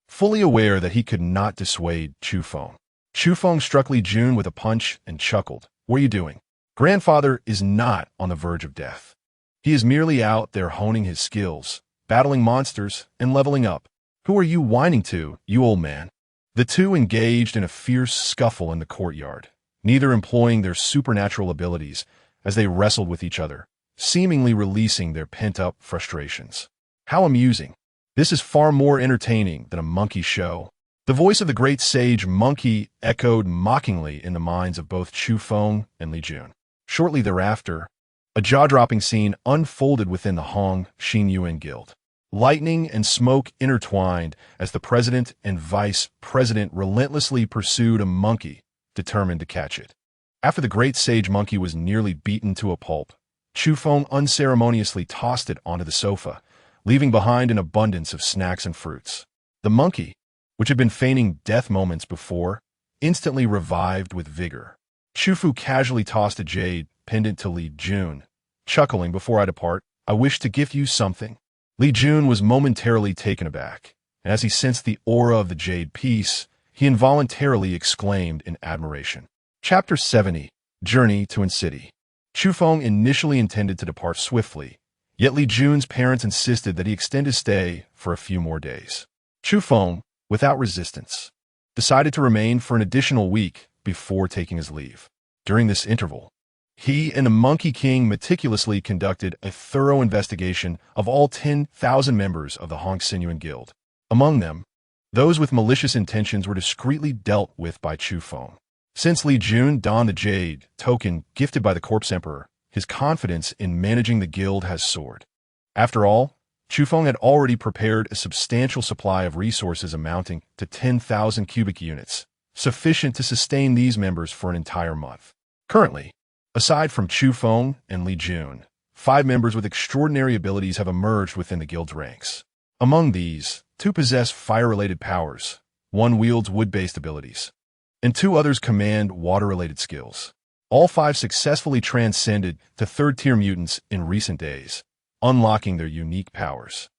S1: fully aware that he could not dissuade Chu Feng. Chu Feng struck Li Jun with a punch and chuckled. What are you doing? Grandfather is not on the verge of death. He is merely out there honing his skills, battling monsters, and leveling up. Who are you whining to, you old man? The two engaged in a fierce scuffle in the courtyard, neither employing their supernatural abilities as they wrestled with each other, seemingly releasing their pent-up frustrations. How amusing. This is far more entertaining than a monkey show. The voice of the great sage monkey echoed mockingly in the minds of both Chu Feng and Li Jun. Shortly thereafter, a jaw-dropping scene unfolded within the Hong Xinyuan Guild. Lightning and smoke intertwined as the president and vice president relentlessly pursued a monkey, determined to catch it. After the great sage monkey was nearly beaten to a pulp, Chu Feng unceremoniously tossed it onto the sofa, leaving behind an abundance of snacks and fruits. The monkey, which had been feigning death moments before, instantly revived with vigor. Chu Fu casually tossed a jade pendant to Li Jun, chuckling, before I depart, I wish to gift you something. Li Jun was momentarily taken aback, and as he sensed the aura of the jade piece, he involuntarily exclaimed in admiration. Chapter 70, Journey to City. Chu Feng initially intended to depart swiftly, yet Li Jun's parents insisted that he extend his stay for a few more days. Chu Feng, without resistance, decided to remain for an additional week before taking his leave. During this interval, he and the Monkey King meticulously conducted a thorough investigation of all 10,000 members of the Hong Xinyuan Guild. Among them, those with malicious intentions were discreetly dealt with by Chu Feng. Since Li Jun donned the jade token gifted by the Corpse Emperor, his confidence in managing the guild has soared. After all, Chu Feng had already prepared a substantial supply of resources amounting to 10,000 cubic units, sufficient to sustain these members for an entire month. Currently, aside from Chu Feng and Li Jun, 5 members with extraordinary abilities have emerged within the guild's ranks. Among these, 2 possess fire-related powers, 1 wields wood-based abilities, and 2 others command water-related skills. All 5 successfully transcended to 3rd-tier mutants in recent days, unlocking their unique powers.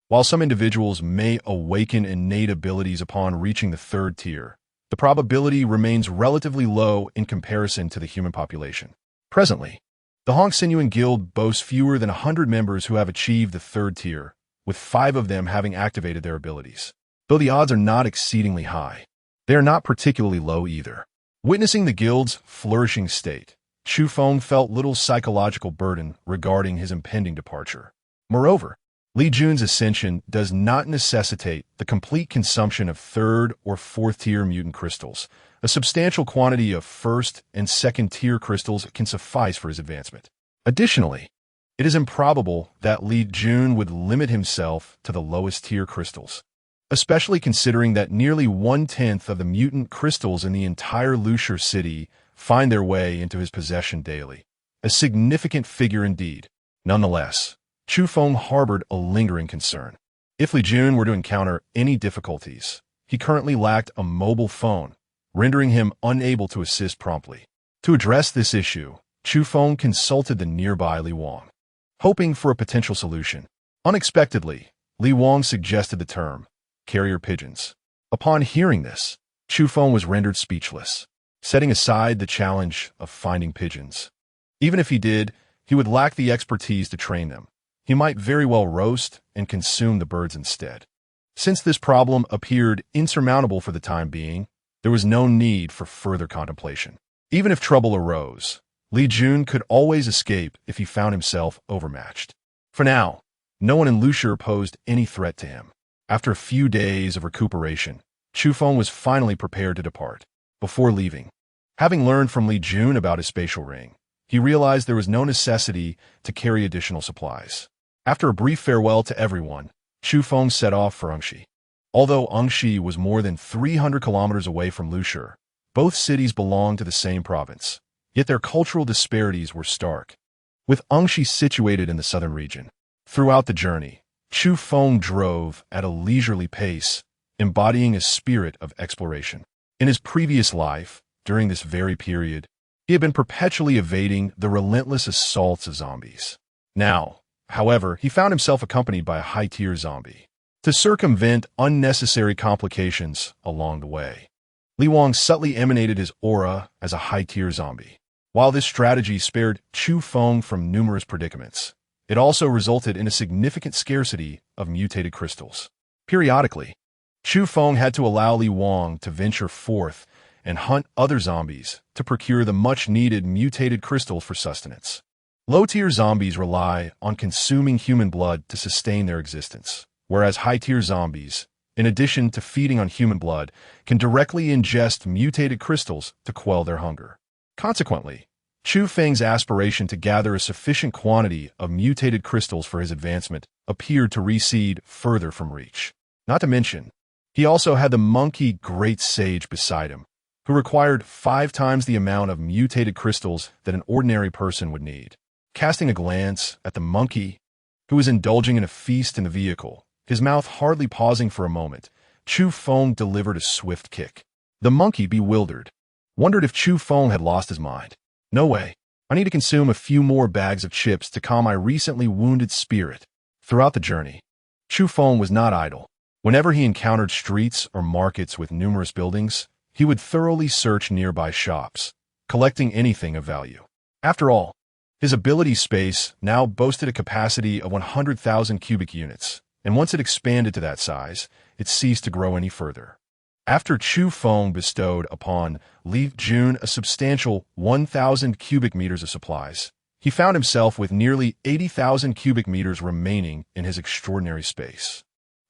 S1: While some individuals may awaken innate abilities upon reaching the 3rd tier, the probability remains relatively low in comparison to the human population. Presently, the Hong Xinyuan Guild boasts fewer than 100 members who have achieved the 3rd tier, with 5 of them having activated their abilities. Though the odds are not exceedingly high, they are not particularly low either. Witnessing the guild's flourishing state, Chu Feng felt little psychological burden regarding his impending departure. Moreover, Li Jun's ascension does not necessitate the complete consumption of 3rd or 4th tier mutant crystals. A substantial quantity of 1st and 2nd tier crystals can suffice for his advancement. Additionally, it is improbable that Li Jun would limit himself to the lowest tier crystals, especially considering that nearly 1/10 of the mutant crystals in the entire Lushur city find their way into his possession daily. A significant figure indeed. Nonetheless, Chu Feng harbored a lingering concern. If Li Jun were to encounter any difficulties, he currently lacked a mobile phone, rendering him unable to assist promptly. To address this issue, Chu Feng consulted the nearby Li Wang, hoping for a potential solution. Unexpectedly, Li Wang suggested the term carrier pigeons. Upon hearing this, Chu Feng was rendered speechless, setting aside the challenge of finding pigeons. Even if he did, he would lack the expertise to train them. He might very well roast and consume the birds instead. Since this problem appeared insurmountable for the time being, there was no need for further contemplation. Even if trouble arose, Li Jun could always escape if he found himself overmatched. For now, no one in Lushur posed any threat to him. After a few days of recuperation, Chu Feng was finally prepared to depart. Before leaving, having learned from Li Jun about his spatial ring, he realized there was no necessity to carry additional supplies. After a brief farewell to everyone, Chu Feng set off for Engshi. Although Engshi was more than 300 kilometers away from Lushe, both cities belonged to the same province, yet their cultural disparities were stark. With Engshi situated in the southern region, throughout the journey, Chu Feng drove at a leisurely pace, embodying a spirit of exploration. In his previous life, during this very period, he had been perpetually evading the relentless assaults of zombies. Now, however, he found himself accompanied by a high-tier zombie to circumvent unnecessary complications along the way. Li Wang subtly emanated his aura as a high-tier zombie. While this strategy spared Chu Feng from numerous predicaments, it also resulted in a significant scarcity of mutated crystals. Periodically, Chu Feng had to allow Li Wang to venture forth and hunt other zombies to procure the much-needed mutated crystals for sustenance. Low-tier zombies rely on consuming human blood to sustain their existence, whereas high-tier zombies, in addition to feeding on human blood, can directly ingest mutated crystals to quell their hunger. Consequently, Chu Feng's aspiration to gather a sufficient quantity of mutated crystals for his advancement appeared to recede further from reach. Not to mention, he also had the monkey Great Sage beside him, who required 5 times the amount of mutated crystals that an ordinary person would need. Casting a glance at the monkey, who was indulging in a feast in the vehicle, his mouth hardly pausing for a moment, Chu Feng delivered a swift kick. The monkey, bewildered, wondered if Chu Feng had lost his mind. No way. I need to consume a few more bags of chips to calm my recently wounded spirit. Throughout the journey, Chu Feng was not idle. Whenever he encountered streets or markets with numerous buildings, he would thoroughly search nearby shops, collecting anything of value. After all, his ability space now boasted a capacity of 100,000 cubic units, and once it expanded to that size, it ceased to grow any further. After Chu Feng bestowed upon Li Jun a substantial 1,000 cubic meters of supplies, he found himself with nearly 80,000 cubic meters remaining in his extraordinary space,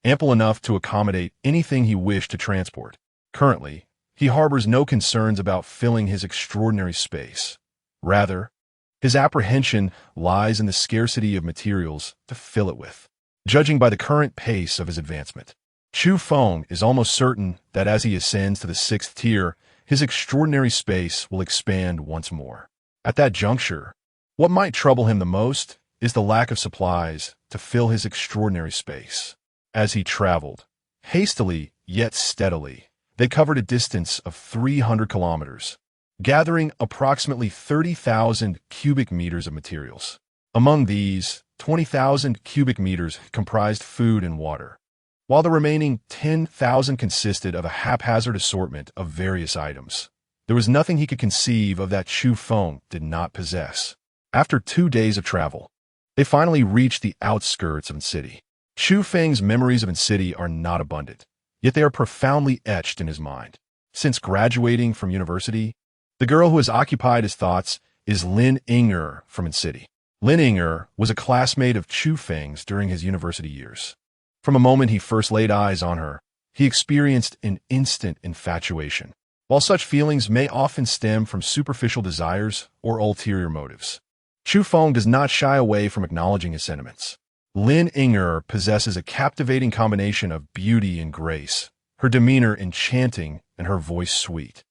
S1: ample enough to accommodate anything he wished to transport. Currently, he harbors no concerns about filling his extraordinary space. Rather, his apprehension lies in the scarcity of materials to fill it with. Judging by the current pace of his advancement, Chu Feng is almost certain that as he ascends to the 6th tier, his extraordinary space will expand once more. At that juncture, what might trouble him the most is the lack of supplies to fill his extraordinary space. As he traveled, hastily yet steadily, they covered a distance of 300 kilometers, gathering approximately 30,000 cubic meters of materials. Among these, 20,000 cubic meters comprised food and water, while the remaining 10,000 consisted of a haphazard assortment of various items. There was nothing he could conceive of that Chu Feng did not possess. After 2 days of travel, they finally reached the outskirts of the city. Chu Feng's memories of the city are not abundant, yet they are profoundly etched in his mind. Since graduating from university, the girl who has occupied his thoughts is Lin Ying'er from the city. Lin Ying'er was a classmate of Chu Feng's during his university years. From the moment he first laid eyes on her, he experienced an instant infatuation. While such feelings may often stem from superficial desires or ulterior motives, Chu Feng does not shy away from acknowledging his sentiments. Lin Ying'er possesses a captivating combination of beauty and grace, her demeanor enchanting and her voice sweet,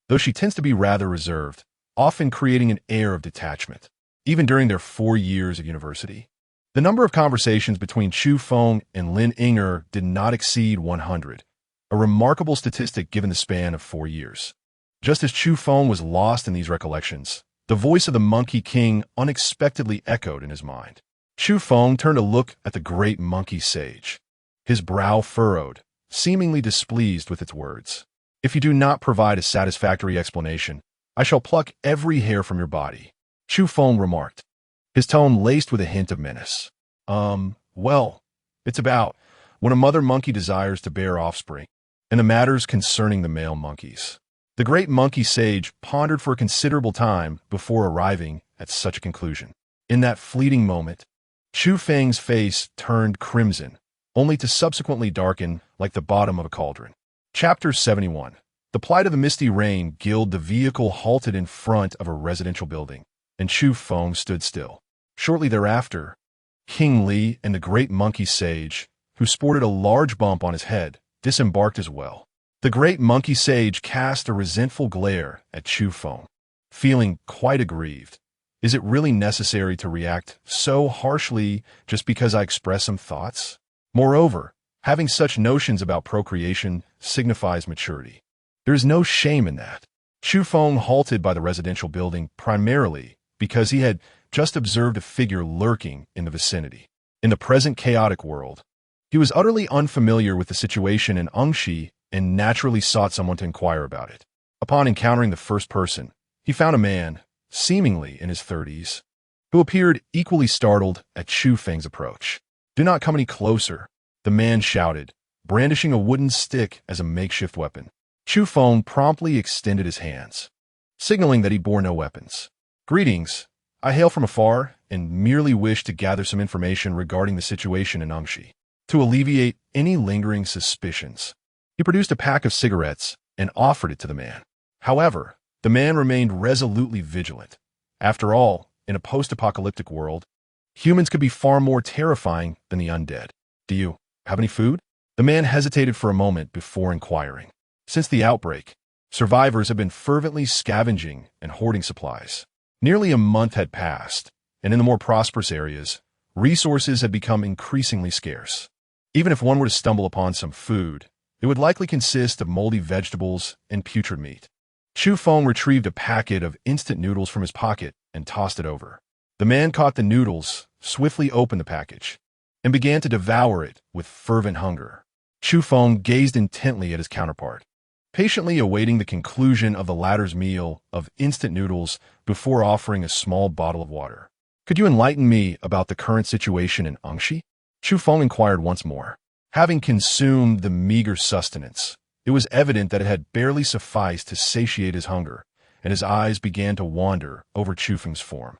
S1: though she tends to be rather reserved, often creating an air of detachment. Even during their 4 years of university, the number of conversations between Chu Feng and Lin Ying'er did not exceed 100, a remarkable statistic given the span of 4 years. Just as Chu Feng was lost in these recollections, the voice of the Monkey King unexpectedly echoed in his mind. Chu Feng turned to look at the great monkey sage, his brow furrowed, seemingly displeased with its words. "If you do not provide a satisfactory explanation, I shall pluck every hair from your body," Chu Feng remarked, his tone laced with a hint of menace. Well, it's about when a mother monkey desires to bear offspring, and the matters concerning the male monkeys." The great monkey sage pondered for a considerable time before arriving at such a conclusion. In that fleeting moment, Chu Feng's face turned crimson, only to subsequently darken like the bottom of a cauldron. Chapter 71. The plight of the misty rain gilled the vehicle halted in front of a residential building, and Chu Feng stood still. Shortly thereafter, King Li and the great monkey sage, who sported a large bump on his head, disembarked as well. The great monkey sage cast a resentful glare at Chu Feng, feeling quite aggrieved. Is it really necessary to react so harshly just because I express some thoughts? Moreover, having such notions about procreation signifies maturity. There is no shame in that. Chu Feng halted by the residential building primarily because he had just observed a figure lurking in the vicinity. In the present chaotic world, he was utterly unfamiliar with the situation in Engshi and naturally sought someone to inquire about it. Upon encountering the first person, he found a man, seemingly in his 30s, who appeared equally startled at Chu Feng's approach. "Do not come any closer," the man shouted, brandishing a wooden stick as a makeshift weapon. Chu Feng promptly extended his hands, signaling that he bore no weapons. "Greetings. I hail from afar and merely wish to gather some information regarding the situation in Engshi. To alleviate any lingering suspicions." He produced a pack of cigarettes and offered it to the man. However, the man remained resolutely vigilant. After all, in a post-apocalyptic world, humans could be far more terrifying than the undead. "Do you have any food?" The man hesitated for a moment before inquiring. Since the outbreak, survivors have been fervently scavenging and hoarding supplies. Nearly a month had passed, and in the more prosperous areas, resources had become increasingly scarce. Even if one were to stumble upon some food, it would likely consist of moldy vegetables and putrid meat. Chu Feng retrieved a packet of instant noodles from his pocket and tossed it over. The man caught the noodles, swiftly opened the package, and began to devour it with fervent hunger. Chu Feng gazed intently at his counterpart, patiently awaiting the conclusion of the latter's meal of instant noodles before offering a small bottle of water. "Could you enlighten me about the current situation in Engshi?" Chu Feng inquired once more. Having consumed the meager sustenance, it was evident that it had barely sufficed to satiate his hunger, and his eyes began to wander over Chu Feng's form.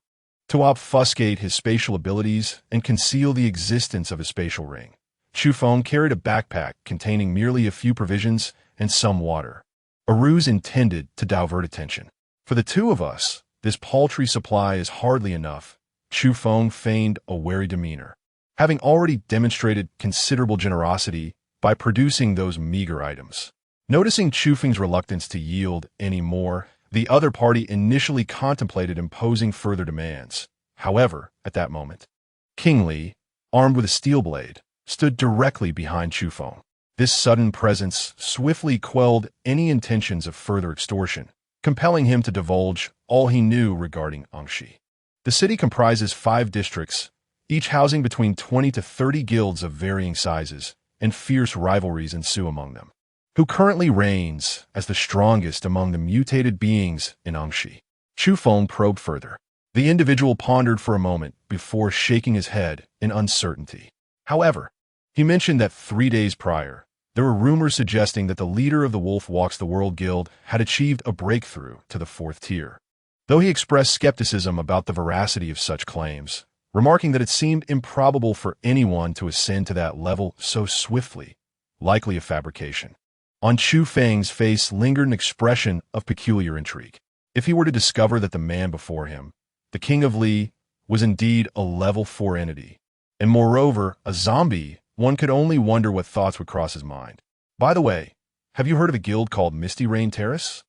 S1: To obfuscate his spatial abilities and conceal the existence of his spatial ring, Chu Feng carried a backpack containing merely a few provisions and some water, a ruse intended to divert attention. "For the two of us, this paltry supply is hardly enough." Chu Feng feigned a wary demeanor, having already demonstrated considerable generosity by producing those meager items. Noticing Chu Feng's reluctance to yield any more, the other party initially contemplated imposing further demands. However, at that moment, King Li, armed with a steel blade, stood directly behind Chu Feng. This sudden presence swiftly quelled any intentions of further extortion, compelling him to divulge all he knew regarding Engshi. The city comprises 5 districts, each housing between 20 to 30 guilds of varying sizes, and fierce rivalries ensue among them. Who currently reigns as the strongest among the mutated beings in Engshi? Chu Feng probed further. The individual pondered for a moment before shaking his head in uncertainty. However, he mentioned that 3 days prior, there were rumors suggesting that the leader of the Wolf Walks the World Guild had achieved a breakthrough to the 4th tier. Though he expressed skepticism about the veracity of such claims, remarking that it seemed improbable for anyone to ascend to that level so swiftly, likely a fabrication. On Chu Feng's face lingered an expression of peculiar intrigue. If he were to discover that the man before him, the King of Li, was indeed a level 4 entity, and moreover a zombie, one could only wonder what thoughts would cross his mind. "By the way, have you heard of a guild called Misty Rain Terrace?"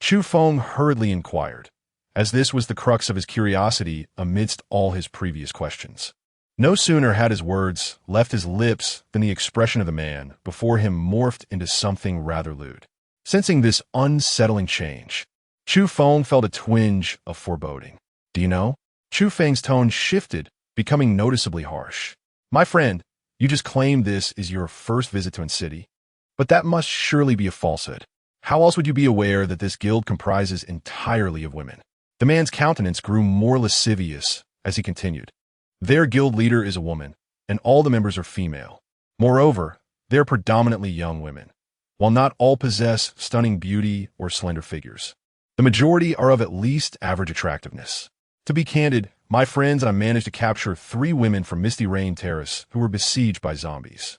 S1: Chu Feng hurriedly inquired, as this was the crux of his curiosity amidst all his previous questions. No sooner had his words left his lips than the expression of the man before him morphed into something rather lewd. Sensing this unsettling change, Chu Feng felt a twinge of foreboding. "Do you know?" Chu Feng's tone shifted, becoming noticeably harsh. "My friend, you just claimed this is your first visit to N City, but that must surely be a falsehood. How else would you be aware that this guild comprises entirely of women?" The man's countenance grew more lascivious as he continued. "Their guild leader is a woman, and all the members are female. Moreover, they are predominantly young women, while not all possess stunning beauty or slender figures. The majority are of at least average attractiveness. To be candid, my friends and I managed to capture 3 women from Misty Rain Terrace who were besieged by zombies.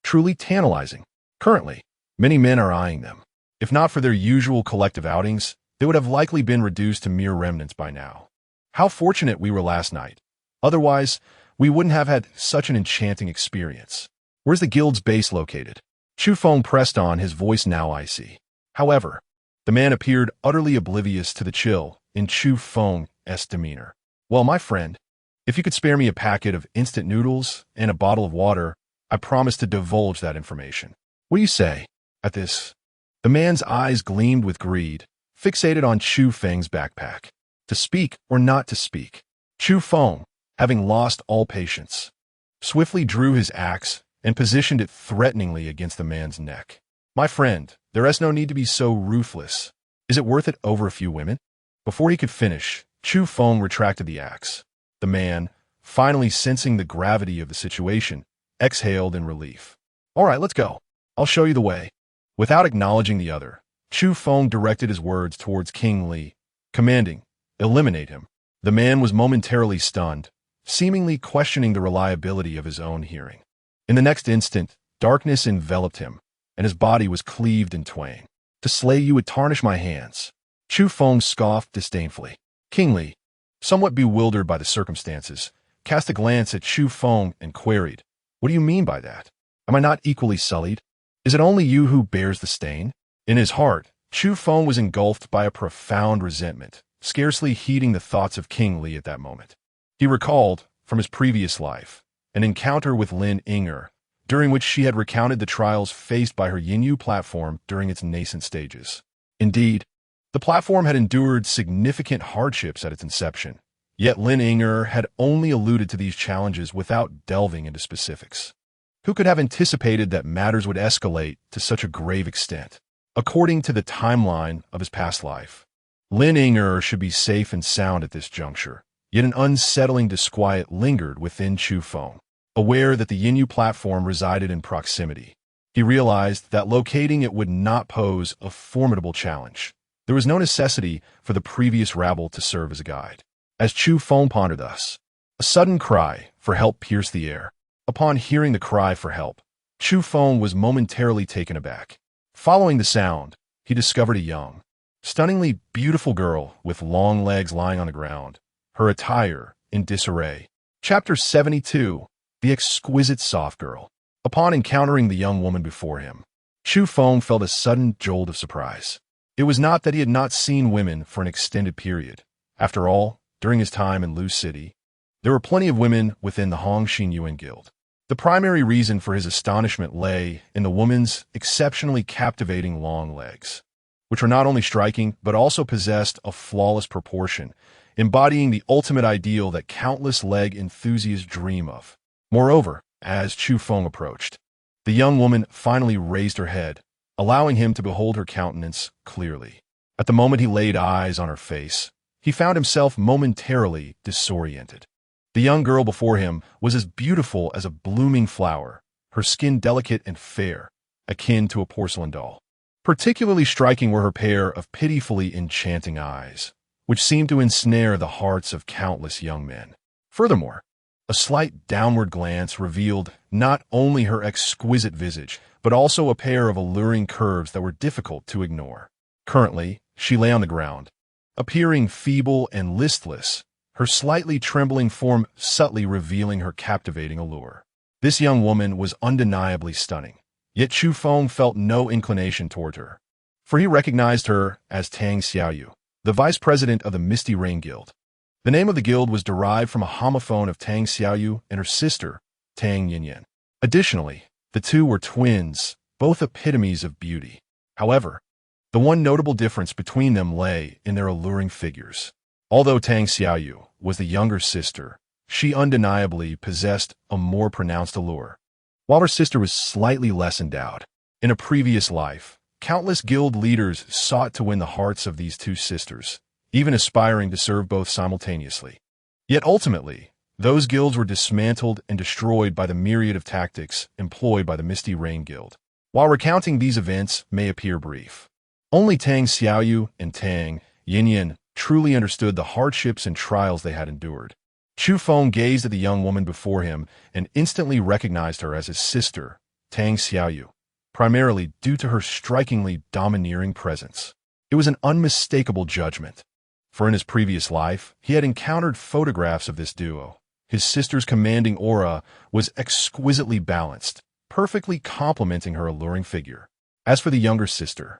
S1: Truly tantalizing. Currently, many men are eyeing them. If not for their usual collective outings, they would have likely been reduced to mere remnants by now. How fortunate we were last night. Otherwise, we wouldn't have had such an enchanting experience." Where's the guild's base located? Chu Feng pressed on, his voice now icy. However, the man appeared utterly oblivious to the chill in Chu Feng's demeanor. Well, my friend, if you could spare me a packet of instant noodles and a bottle of water, I promise to divulge that information. What do you say? At this, the man's eyes gleamed with greed, fixated on Chu Feng's backpack. To speak or not to speak? Chu Feng, having lost all patience, swiftly drew his axe and positioned it threateningly against the man's neck. My friend, there is no need to be so ruthless. Is it worth it over a few women? Before he could finish, Chu Feng retracted the axe. The man, finally sensing the gravity of the situation, exhaled in relief. All right, let's go. I'll show you the way. Without acknowledging the other, Chu Feng directed his words towards King Li, commanding, eliminate him. The man was momentarily stunned, seemingly questioning the reliability of his own hearing. In the next instant, darkness enveloped him, and his body was cleaved in twain. To slay you would tarnish my hands. Chu Feng scoffed disdainfully. King Li, somewhat bewildered by the circumstances, cast a glance at Chu Feng and queried, what do you mean by that? Am I not equally sullied? Is it only you who bears the stain? In his heart, Chu Feng was engulfed by a profound resentment, scarcely heeding the thoughts of King Li at that moment. He recalled, from his previous life, an encounter with Lin Yinger, during which she had recounted the trials faced by her Yinyu platform during its nascent stages. Indeed, the platform had endured significant hardships at its inception, yet Lin Yinger had only alluded to these challenges without delving into specifics. Who could have anticipated that matters would escalate to such a grave extent? According to the timeline of his past life, Lin Yinger should be safe and sound at this juncture, yet an unsettling disquiet lingered within Chu Feng. Aware that the Yinyu platform resided in proximity, he realized that locating it would not pose a formidable challenge. There was no necessity for the previous rabble to serve as a guide. As Chu Feng pondered thus, a sudden cry for help pierced the air. Upon hearing the cry for help, Chu Feng was momentarily taken aback. Following the sound, he discovered a young, stunningly beautiful girl with long legs lying on the ground, her attire in disarray. Chapter 72. The Exquisite Soft Girl. Upon encountering the young woman before him, Chu Feng felt a sudden jolt of surprise. It was not that he had not seen women for an extended period. After all, during his time in Lu City, there were plenty of women within the Hong Xinyuan Guild. The primary reason for his astonishment lay in the woman's exceptionally captivating long legs, which were not only striking but also possessed a flawless proportion, embodying the ultimate ideal that countless leg enthusiasts dream of. Moreover, as Chu Feng approached, the young woman finally raised her head, allowing him to behold her countenance clearly. At the moment he laid eyes on her face, he found himself momentarily disoriented. The young girl before him was as beautiful as a blooming flower, her skin delicate and fair, akin to a porcelain doll. Particularly striking were her pair of pitifully enchanting eyes, which seemed to ensnare the hearts of countless young men. Furthermore, a slight downward glance revealed not only her exquisite visage, but also a pair of alluring curves that were difficult to ignore. Currently, she lay on the ground, appearing feeble and listless, her slightly trembling form subtly revealing her captivating allure. This young woman was undeniably stunning, yet Chu Feng felt no inclination toward her, for he recognized her as Tang Xiaoyu, the vice president of the Misty Rain Guild. The name of the guild was derived from a homophone of Tang Xiaoyu and her sister, Tang Yinyan. Additionally, the two were twins, both epitomes of beauty. However, the one notable difference between them lay in their alluring figures. Although Tang Xiaoyu was the younger sister, she undeniably possessed a more pronounced allure, while her sister was slightly less endowed. In a previous life, countless guild leaders sought to win the hearts of these two sisters, even aspiring to serve both simultaneously. Yet ultimately, those guilds were dismantled and destroyed by the myriad of tactics employed by the Misty Rain Guild. While recounting these events may appear brief, only Tang Xiaoyu and Tang Yinyan truly understood the hardships and trials they had endured. Chu Feng gazed at the young woman before him and instantly recognized her as his sister, Tang Xiaoyu, primarily due to her strikingly domineering presence. It was an unmistakable judgment, for in his previous life, he had encountered photographs of this duo. His sister's commanding aura was exquisitely balanced, perfectly complementing her alluring figure. As for the younger sister,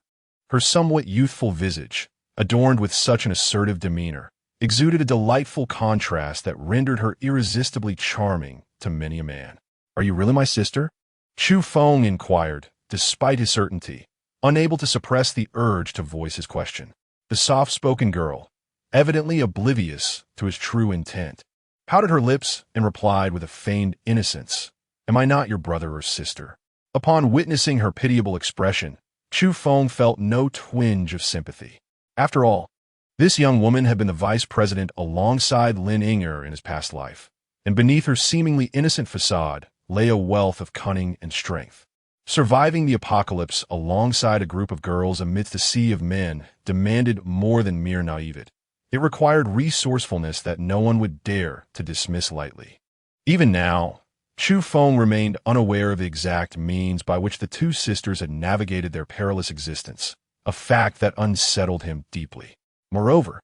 S1: her somewhat youthful visage, adorned with such an assertive demeanor, exuded a delightful contrast that rendered her irresistibly charming to many a man. "Are you really my sister?" Chu Feng inquired, despite his certainty, unable to suppress the urge to voice his question. The soft-spoken girl, evidently oblivious to his true intent, pouted her lips and replied with a feigned innocence, "Am I not your brother or sister?" Upon witnessing her pitiable expression, Chu Feng felt no twinge of sympathy. After all, this young woman had been the vice president alongside Lin Inger in his past life, and beneath her seemingly innocent facade lay a wealth of cunning and strength. Surviving the apocalypse alongside a group of girls amidst a sea of men demanded more than mere naivete. It required resourcefulness that no one would dare to dismiss lightly. Even now, Chu Feng remained unaware of the exact means by which the two sisters had navigated their perilous existence, a fact that unsettled him deeply. Moreover,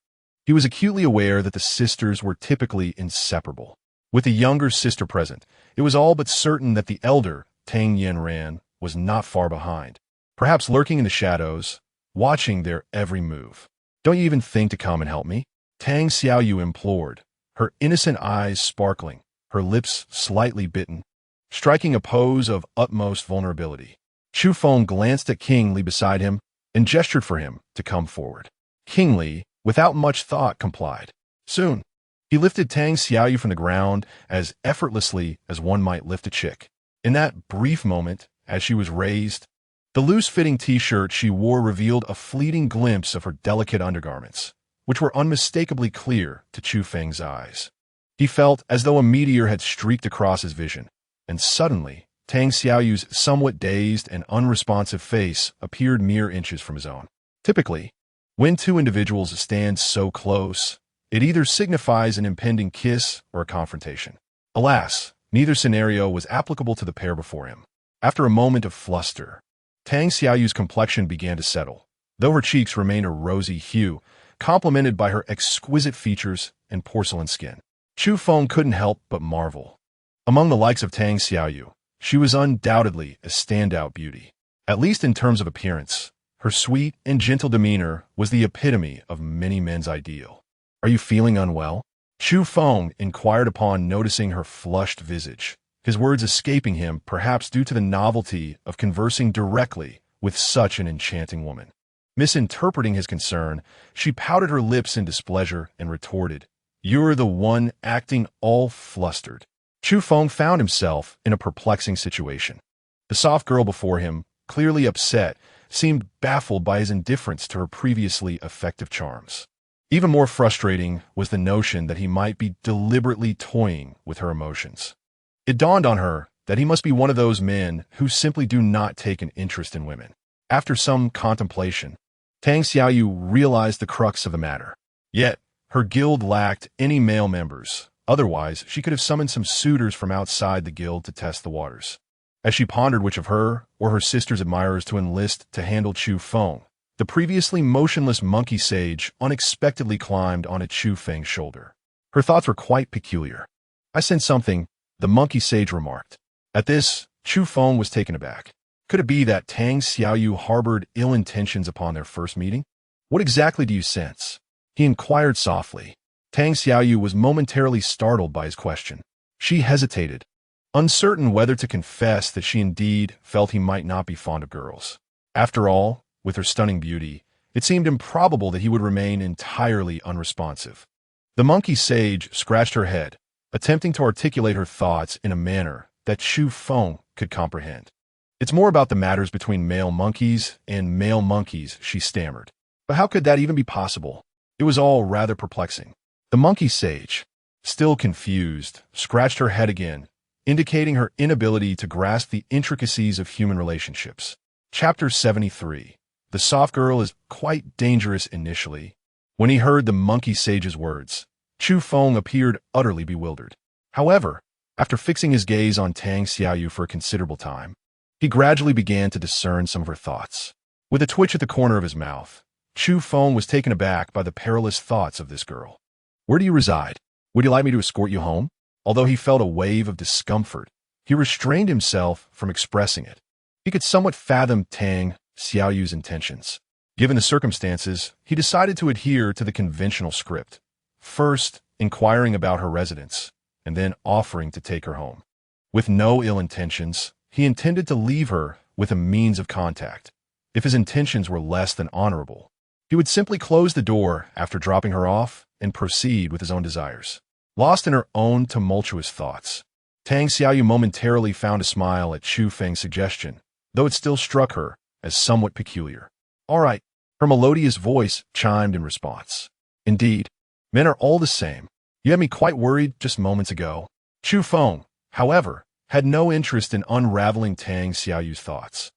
S1: he was acutely aware that the sisters were typically inseparable. With the younger sister present, it was all but certain that the elder, Tang Yanran, was not far behind, perhaps lurking in the shadows, watching their every move. "Don't you even think to come and help me?" Tang Xiaoyu implored, her innocent eyes sparkling, her lips slightly bitten, striking a pose of utmost vulnerability. Chu Feng glanced at King Li beside him and gestured for him to come forward. King Li, without much thought, complied. Soon, he lifted Tang Xiaoyu from the ground as effortlessly as one might lift a chick. In that brief moment, as she was raised, the loose-fitting t-shirt she wore revealed a fleeting glimpse of her delicate undergarments, which were unmistakably clear to Chu Feng's eyes. He felt as though a meteor had streaked across his vision, and suddenly, Tang Xiaoyu's somewhat dazed and unresponsive face appeared mere inches from his own. Typically, when two individuals stand so close, it either signifies an impending kiss or a confrontation. Alas, neither scenario was applicable to the pair before him. After a moment of fluster, Tang Xiaoyu's complexion began to settle, though her cheeks remained a rosy hue, complemented by her exquisite features and porcelain skin. Chu Feng couldn't help but marvel. Among the likes of Tang Xiaoyu, she was undoubtedly a standout beauty. At least in terms of appearance, her sweet and gentle demeanor was the epitome of many men's ideal. "Are you feeling unwell?" Chu Feng inquired upon noticing her flushed visage, his words escaping him perhaps due to the novelty of conversing directly with such an enchanting woman. Misinterpreting his concern, she pouted her lips in displeasure and retorted, "You're the one acting all flustered." Chu Feng found himself in a perplexing situation. The soft girl before him, clearly upset, seemed baffled by his indifference to her previously effective charms. Even more frustrating was the notion that he might be deliberately toying with her emotions. It dawned on her that he must be one of those men who simply do not take an interest in women. After some contemplation, Tang Xiaoyu realized the crux of the matter. Yet, her guild lacked any male members. Otherwise, she could have summoned some suitors from outside the guild to test the waters. As she pondered which of her or her sister's admirers to enlist to handle Chu Feng, the previously motionless monkey sage unexpectedly climbed onto Chu Feng's shoulder. Her thoughts were quite peculiar. "I sense something," the monkey sage remarked. At this, Chu Feng was taken aback. Could it be that Tang Xiaoyu harbored ill intentions upon their first meeting? "What exactly do you sense?" he inquired softly. Tang Xiaoyu was momentarily startled by his question. She hesitated, uncertain whether to confess that she indeed felt he might not be fond of girls. After all, with her stunning beauty, it seemed improbable that he would remain entirely unresponsive. The monkey sage scratched her head, attempting to articulate her thoughts in a manner that Chu Feng could comprehend. "It's more about the matters between male monkeys and male monkeys," she stammered. But how could that even be possible? It was all rather perplexing. The monkey sage, still confused, scratched her head again, indicating her inability to grasp the intricacies of human relationships. Chapter 73. The soft girl is quite dangerous initially. When he heard the monkey sage's words, Chu Feng appeared utterly bewildered. However, after fixing his gaze on Tang Xiaoyu for a considerable time, he gradually began to discern some of her thoughts. With a twitch at the corner of his mouth, Chu Feng was taken aback by the perilous thoughts of this girl. "Where do you reside? Would you like me to escort you home?" Although he felt a wave of discomfort, he restrained himself from expressing it. He could somewhat fathom Tang Xiaoyu's intentions. Given the circumstances, he decided to adhere to the conventional script, first inquiring about her residence, and then offering to take her home. With no ill intentions, he intended to leave her with a means of contact. If his intentions were less than honorable, he would simply close the door after dropping her off and proceed with his own desires. Lost in her own tumultuous thoughts, Tang Xiaoyu momentarily found a smile at Chu Feng's suggestion, though it still struck her as somewhat peculiar. "All right," her melodious voice chimed in response. "Indeed, men are all the same. You had me quite worried just moments ago." Chu Feng, however, had no interest in unraveling Tang Xiaoyu's thoughts.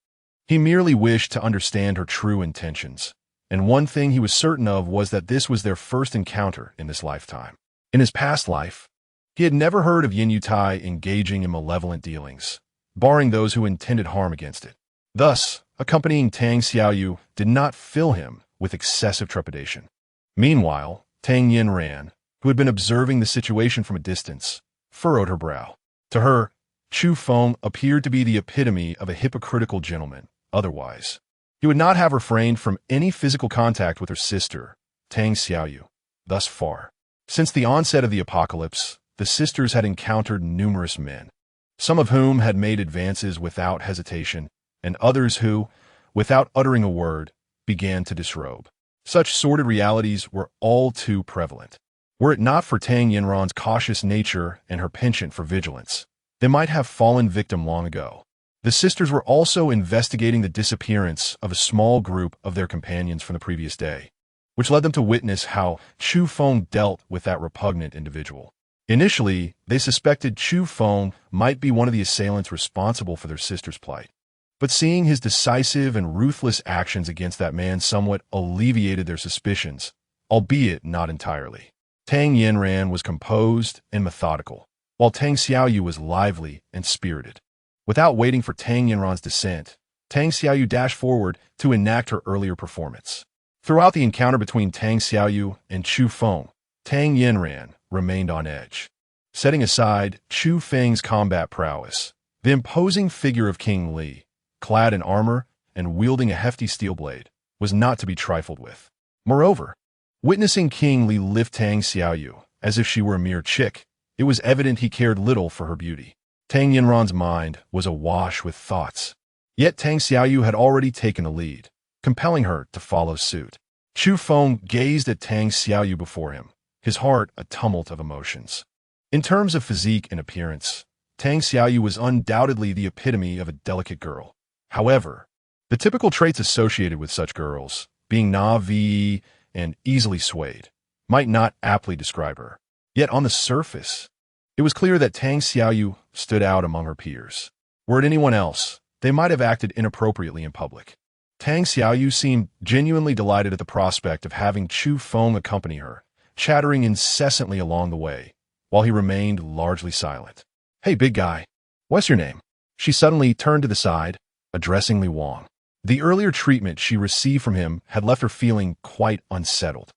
S1: He merely wished to understand her true intentions, and one thing he was certain of was that this was their first encounter in this lifetime. In his past life, he had never heard of Yin Yutai engaging in malevolent dealings, barring those who intended harm against it. Thus, accompanying Tang Xiaoyu did not fill him with excessive trepidation. Meanwhile, Tang Yinran, who had been observing the situation from a distance, furrowed her brow. To her, Chu Feng appeared to be the epitome of a hypocritical gentleman. Otherwise, he would not have refrained from any physical contact with her sister, Tang Xiaoyu. Thus far, since the onset of the apocalypse, the sisters had encountered numerous men, some of whom had made advances without hesitation, and others who, without uttering a word, began to disrobe. Such sordid realities were all too prevalent. Were it not for Tang Yinran's cautious nature and her penchant for vigilance, they might have fallen victim long ago. The sisters were also investigating the disappearance of a small group of their companions from the previous day, which led them to witness how Chu Feng dealt with that repugnant individual. Initially, they suspected Chu Feng might be one of the assailants responsible for their sister's plight. But seeing his decisive and ruthless actions against that man somewhat alleviated their suspicions, albeit not entirely. Tang Yinran was composed and methodical, while Tang Xiaoyu was lively and spirited. Without waiting for Tang Yinran's descent, Tang Xiaoyu dashed forward to enact her earlier performance. Throughout the encounter between Tang Xiaoyu and Chu Feng, Tang Yinran remained on edge. Setting aside Chu Feng's combat prowess, the imposing figure of King Li, clad in armor and wielding a hefty steel blade, was not to be trifled with. Moreover, witnessing King Li lift Tang Xiaoyu as if she were a mere chick, it was evident he cared little for her beauty. Tang Yinran's mind was awash with thoughts. Yet Tang Xiaoyu had already taken the lead, compelling her to follow suit. Chu Feng gazed at Tang Xiaoyu before him, his heart a tumult of emotions. In terms of physique and appearance, Tang Xiaoyu was undoubtedly the epitome of a delicate girl. However, the typical traits associated with such girls, being naive and easily swayed, might not aptly describe her. Yet on the surface, it was clear that Tang Xiaoyu stood out among her peers. Were it anyone else, they might have acted inappropriately in public. Tang Xiaoyu seemed genuinely delighted at the prospect of having Chu Feng accompany her, chattering incessantly along the way, while he remained largely silent. "Hey, big guy, what's your name?" She suddenly turned to the side, addressing Li Wang. The earlier treatment she received from him had left her feeling quite unsettled.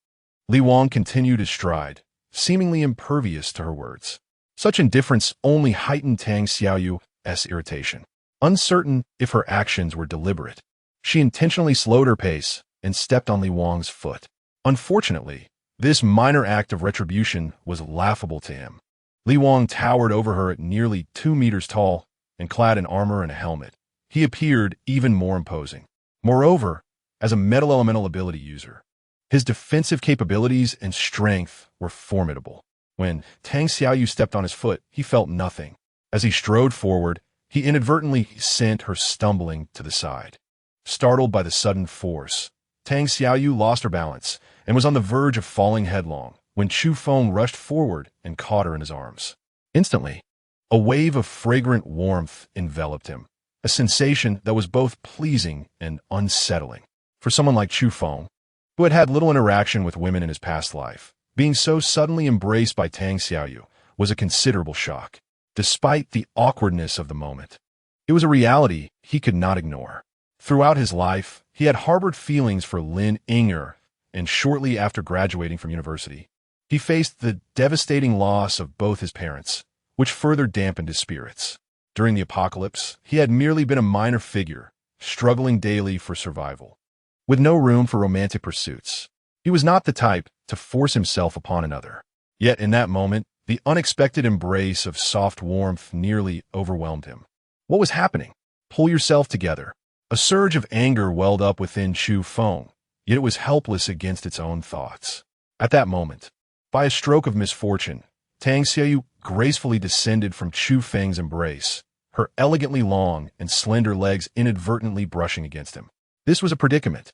S1: Li Wang continued his stride, seemingly impervious to her words. Such indifference only heightened Tang Xiaoyu's irritation. Uncertain if her actions were deliberate, she intentionally slowed her pace and stepped on Li Wang's foot. Unfortunately, this minor act of retribution was laughable to him. Li Wang towered over her at nearly 2 meters tall and clad in armor and a helmet. He appeared even more imposing. Moreover, as a metal elemental ability user, his defensive capabilities and strength were formidable. When Tang Xiaoyu stepped on his foot, he felt nothing. As he strode forward, he inadvertently sent her stumbling to the side. Startled by the sudden force, Tang Xiaoyu lost her balance and was on the verge of falling headlong when Chu Feng rushed forward and caught her in his arms. Instantly, a wave of fragrant warmth enveloped him, a sensation that was both pleasing and unsettling. For someone like Chu Feng, who had had little interaction with women in his past life, being so suddenly embraced by Tang Xiaoyu was a considerable shock. Despite the awkwardness of the moment, it was a reality he could not ignore. Throughout his life, he had harbored feelings for Lin Ying'er, and shortly after graduating from university, he faced the devastating loss of both his parents, which further dampened his spirits. During the apocalypse, he had merely been a minor figure, struggling daily for survival. With no room for romantic pursuits, he was not the type to force himself upon another. Yet in that moment, the unexpected embrace of soft warmth nearly overwhelmed him. What was happening? Pull yourself together. A surge of anger welled up within Chu Feng, yet it was helpless against its own thoughts. At that moment, by a stroke of misfortune, Tang Xiaoyu gracefully descended from Chu Feng's embrace, her elegantly long and slender legs inadvertently brushing against him. This was a predicament.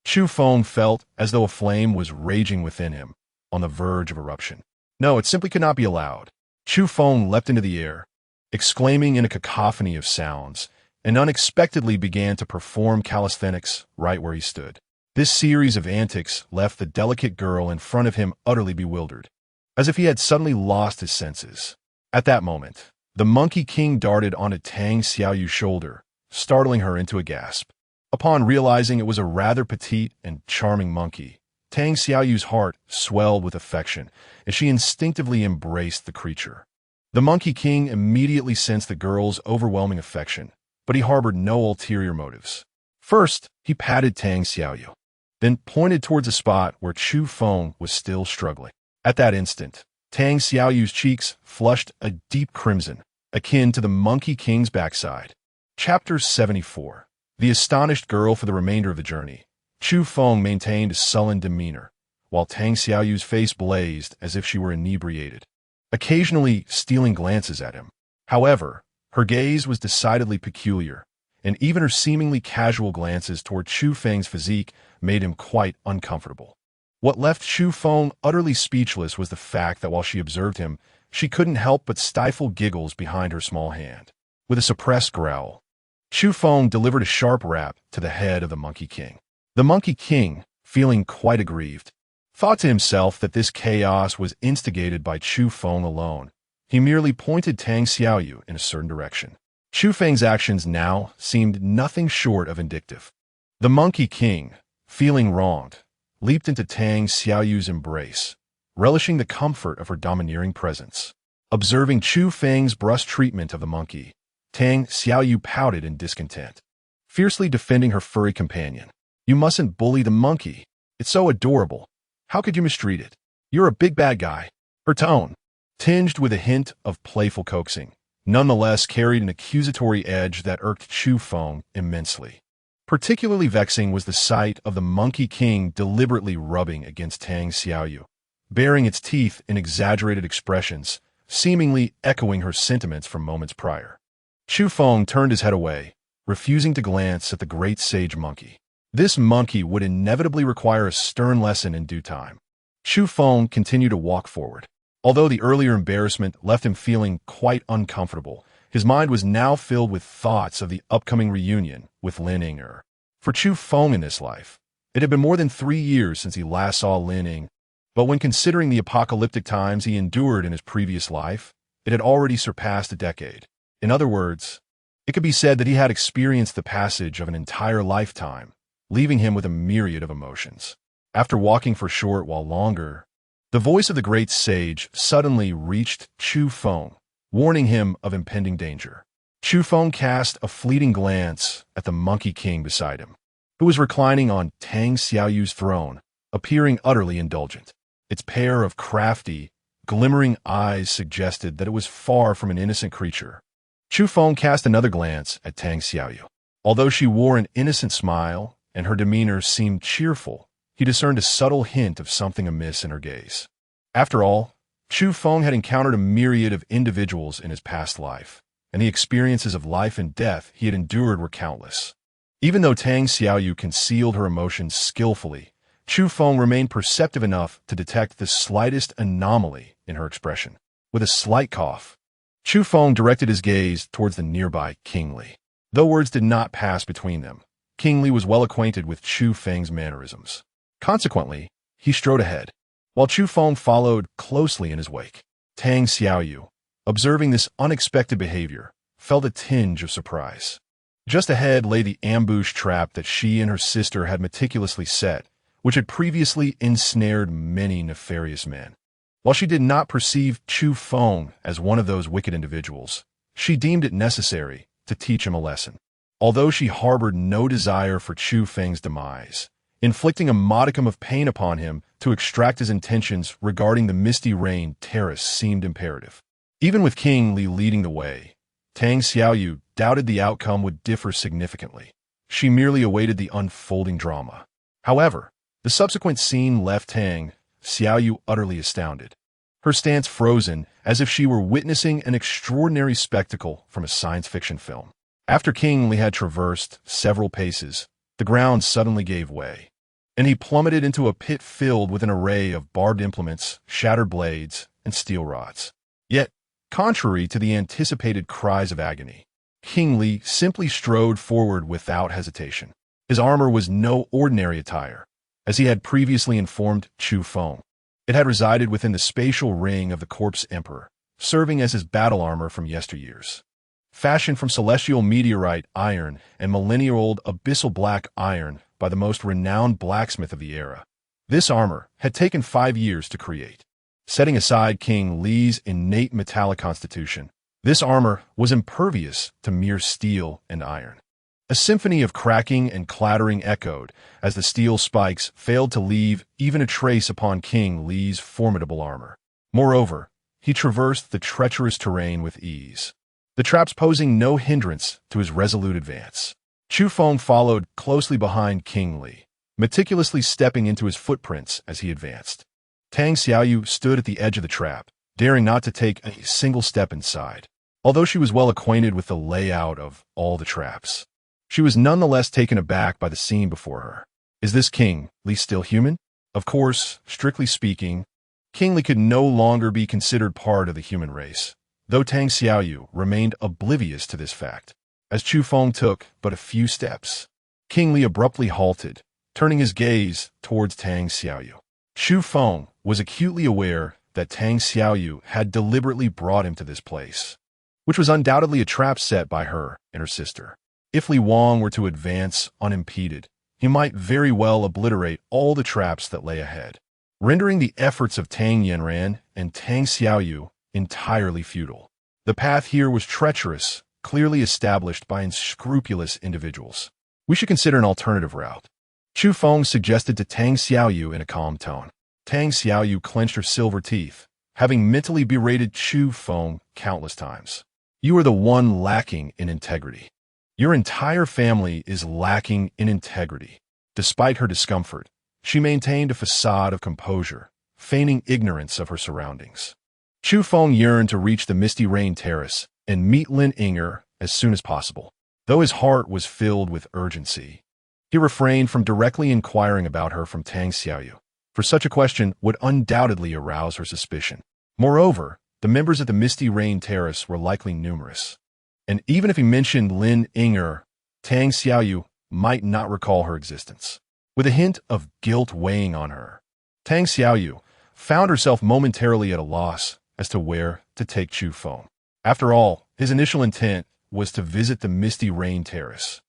S1: Chu Feng felt as though a flame was raging within him, on the verge of eruption. No, it simply could not be allowed. Chu Feng leapt into the air, exclaiming in a cacophony of sounds, and unexpectedly began to perform calisthenics right where he stood. This series of antics left the delicate girl in front of him utterly bewildered, as if he had suddenly lost his senses. At that moment, the Monkey King darted onto Tang Xiaoyu's shoulder, startling her into a gasp. Upon realizing it was a rather petite and charming monkey, Tang Xiaoyu's heart swelled with affection, and she instinctively embraced the creature. The Monkey King immediately sensed the girl's overwhelming affection, but he harbored no ulterior motives. First, he patted Tang Xiaoyu, then pointed towards a spot where Chu Feng was still struggling. At that instant, Tang Xiaoyu's cheeks flushed a deep crimson, akin to the Monkey King's backside. Chapter 74. The astonished girl. For the remainder of the journey, Chu Feng maintained a sullen demeanor, while Tang Xiaoyu's face blazed as if she were inebriated, occasionally stealing glances at him. However, her gaze was decidedly peculiar, and even her seemingly casual glances toward Chu Feng's physique made him quite uncomfortable. What left Chu Feng utterly speechless was the fact that while she observed him, she couldn't help but stifle giggles behind her small hand. With a suppressed growl, Chu Feng delivered a sharp rap to the head of the Monkey King. The Monkey King, feeling quite aggrieved, thought to himself that this chaos was instigated by Chu Feng alone. He merely pointed Tang Xiaoyu in a certain direction. Chu Feng's actions now seemed nothing short of vindictive. The Monkey King, feeling wronged, leaped into Tang Xiaoyu's embrace, relishing the comfort of her domineering presence. Observing Chu Feng's brusque treatment of the monkey, Tang Xiaoyu pouted in discontent, fiercely defending her furry companion. "You mustn't bully the monkey. It's so adorable. How could you mistreat it? You're a big bad guy." Her tone, tinged with a hint of playful coaxing, nonetheless carried an accusatory edge that irked Chu Feng immensely. Particularly vexing was the sight of the Monkey King deliberately rubbing against Tang Xiaoyu, baring its teeth in exaggerated expressions, seemingly echoing her sentiments from moments prior. Chu Feng turned his head away, refusing to glance at the great sage monkey. This monkey would inevitably require a stern lesson in due time. Chu Feng continued to walk forward. Although the earlier embarrassment left him feeling quite uncomfortable, his mind was now filled with thoughts of the upcoming reunion with Lin Ying. For Chu Feng in this life, it had been more than 3 years since he last saw Lin Ying, but when considering the apocalyptic times he endured in his previous life, it had already surpassed a decade. In other words, it could be said that he had experienced the passage of an entire lifetime, leaving him with a myriad of emotions. After walking for a short while longer, the voice of the great sage suddenly reached Chu Feng, warning him of impending danger. Chu Feng cast a fleeting glance at the Monkey King beside him, who was reclining on Tang Xiaoyu's throne, appearing utterly indulgent. Its pair of crafty, glimmering eyes suggested that it was far from an innocent creature. Chu Feng cast another glance at Tang Xiaoyu. Although she wore an innocent smile and her demeanor seemed cheerful, he discerned a subtle hint of something amiss in her gaze. After all, Chu Feng had encountered a myriad of individuals in his past life, and the experiences of life and death he had endured were countless. Even though Tang Xiaoyu concealed her emotions skillfully, Chu Feng remained perceptive enough to detect the slightest anomaly in her expression. With a slight cough, Chu Feng directed his gaze towards the nearby King Li. Though words did not pass between them, King Li was well acquainted with Chu Feng's mannerisms. Consequently, he strode ahead, while Chu Feng followed closely in his wake. Tang Xiaoyu, observing this unexpected behavior, felt a tinge of surprise. Just ahead lay the ambush trap that she and her sister had meticulously set, which had previously ensnared many nefarious men. While she did not perceive Chu Feng as one of those wicked individuals, She deemed it necessary to teach him a lesson. Although she harbored no desire for Chu Feng's demise, inflicting a modicum of pain upon him to extract his intentions regarding the Misty Rain Terrace seemed imperative. Even with King Li leading the way, Tang Xiaoyu doubted the outcome would differ significantly. She merely awaited the unfolding drama. However, the subsequent scene left Tang Xiaoyu utterly astounded, her stance frozen as if she were witnessing an extraordinary spectacle from a science fiction film. After King Li had traversed several paces, the ground suddenly gave way, and he plummeted into a pit filled with an array of barbed implements, shattered blades, and steel rods. Yet, contrary to the anticipated cries of agony, King Li simply strode forward without hesitation. His armor was no ordinary attire, as he had previously informed Chu Feng. It had resided within the spatial ring of the Corpse Emperor, serving as his battle armor from yesteryears. Fashioned from celestial meteorite iron and millennia-old abyssal black iron by the most renowned blacksmith of the era, this armor had taken 5 years to create. Setting aside King Li's innate metallic constitution, this armor was impervious to mere steel and iron. A symphony of cracking and clattering echoed as the steel spikes failed to leave even a trace upon King Li's formidable armor. Moreover, he traversed the treacherous terrain with ease, the traps posing no hindrance to his resolute advance. Chu Feng followed closely behind King Li, meticulously stepping into his footprints as he advanced. Tang Xiaoyu stood at the edge of the trap, daring not to take a single step inside. Although she was well acquainted with the layout of all the traps, she was nonetheless taken aback by the scene before her. Is this King Li still human? Of course, strictly speaking, King Li could no longer be considered part of the human race, though Tang Xiaoyu remained oblivious to this fact. As Chu Feng took but a few steps, King Li abruptly halted, turning his gaze towards Tang Xiaoyu. Chu Feng was acutely aware that Tang Xiaoyu had deliberately brought him to this place, which was undoubtedly a trap set by her and her sister. If Li Wang were to advance unimpeded, he might very well obliterate all the traps that lay ahead, rendering the efforts of Tang Yanran and Tang Xiaoyu entirely futile. The path here was treacherous, clearly established by unscrupulous individuals. We should consider an alternative route, Chu Feng suggested to Tang Xiaoyu in a calm tone. Tang Xiaoyu clenched her silver teeth, having mentally berated Chu Feng countless times. You are the one lacking in integrity. Your entire family is lacking in integrity. Despite her discomfort, she maintained a facade of composure, feigning ignorance of her surroundings. Chu Feng yearned to reach the Misty Rain Terrace and meet Lin Inger as soon as possible. Though his heart was filled with urgency, he refrained from directly inquiring about her from Tang Xiaoyu, for such a question would undoubtedly arouse her suspicion. Moreover, the members of the Misty Rain Terrace were likely numerous, and even if he mentioned Lin Inger, Tang Xiaoyu might not recall her existence. With a hint of guilt weighing on her, Tang Xiaoyu found herself momentarily at a loss as to where to take Chu Feng. After all, his initial intent was to visit the Misty Rain Terrace,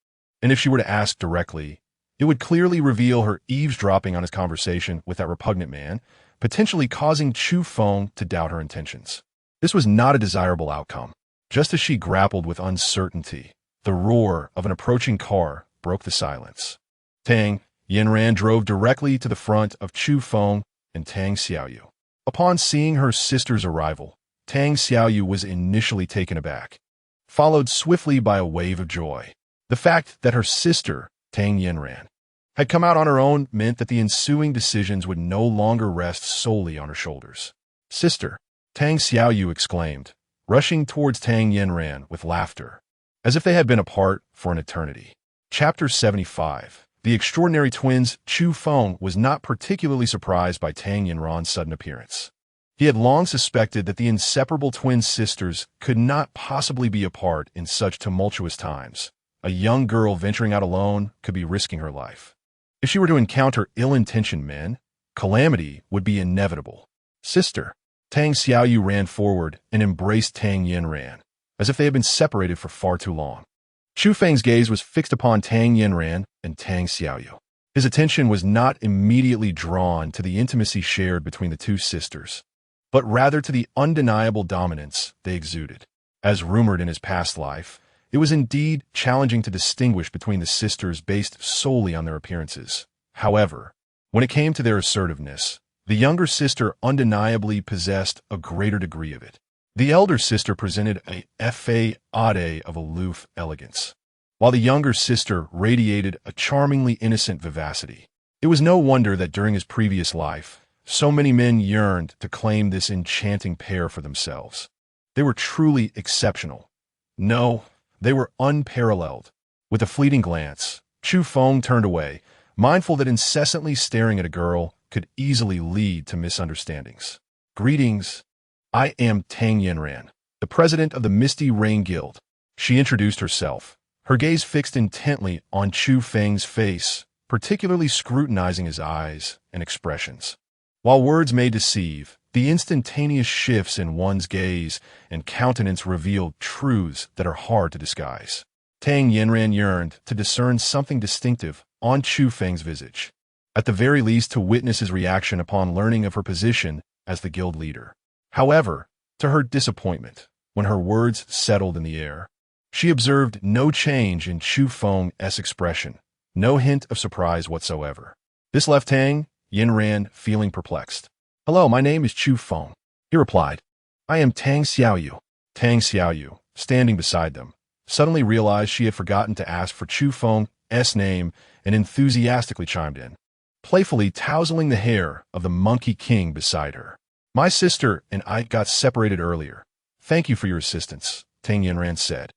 S1: and if she were to ask directly, it would clearly reveal her eavesdropping on his conversation with that repugnant man, potentially causing Chu Feng to doubt her intentions. This was not a desirable outcome. Just as she grappled with uncertainty, the roar of an approaching car broke the silence. Tang Yanran drove directly to the front of Chu Feng and Tang Xiaoyu. Upon seeing her sister's arrival, Tang Xiaoyu was initially taken aback, followed swiftly by a wave of joy. The fact that her sister, Tang Yanran, had come out on her own meant that the ensuing decisions would no longer rest solely on her shoulders. Sister, Tang Xiaoyu exclaimed, rushing towards Tang Yanran with laughter, as if they had been apart for an eternity. Chapter 75. The extraordinary twins. Chu Feng was not particularly surprised by Tang Yanran's sudden appearance. He had long suspected that the inseparable twin sisters could not possibly be apart in such tumultuous times. A young girl venturing out alone could be risking her life. If she were to encounter ill-intentioned men, calamity would be inevitable. Sister, Tang Xiaoyu ran forward and embraced Tang Yanran, as if they had been separated for far too long. Chu Feng's gaze was fixed upon Tang Yanran and Tang Xiaoyu. His attention was not immediately drawn to the intimacy shared between the two sisters, but rather to the undeniable dominance they exuded. As rumored in his past life, it was indeed challenging to distinguish between the sisters based solely on their appearances. However, when it came to their assertiveness, the younger sister undeniably possessed a greater degree of it. The elder sister presented a facade of aloof elegance, while the younger sister radiated a charmingly innocent vivacity. It was no wonder that during his previous life, so many men yearned to claim this enchanting pair for themselves. They were truly exceptional. No, they were unparalleled. With a fleeting glance, Chu Feng turned away, mindful that incessantly staring at a girl could easily lead to misunderstandings. Greetings. I am Tang Yinran, the president of the Misty Rain Guild. She introduced herself, her gaze fixed intently on Chu Feng's face, particularly scrutinizing his eyes and expressions. While words may deceive, the instantaneous shifts in one's gaze and countenance revealed truths that are hard to disguise. Tang Yinran yearned to discern something distinctive on Chu Feng's visage, at the very least to witness his reaction upon learning of her position as the guild leader. However, to her disappointment, when her words settled in the air, she observed no change in Chu Feng's expression, no hint of surprise whatsoever. This left Tang Yinran feeling perplexed. "Hello, my name is Chu Feng," he replied. "I am Tang Xiaoyu." Tang Xiaoyu, standing beside them, suddenly realized she had forgotten to ask for Chu Feng's name and enthusiastically chimed in, playfully tousling the hair of the Monkey King beside her. "My sister and I got separated earlier. Thank you for your assistance," Tang Yinran said,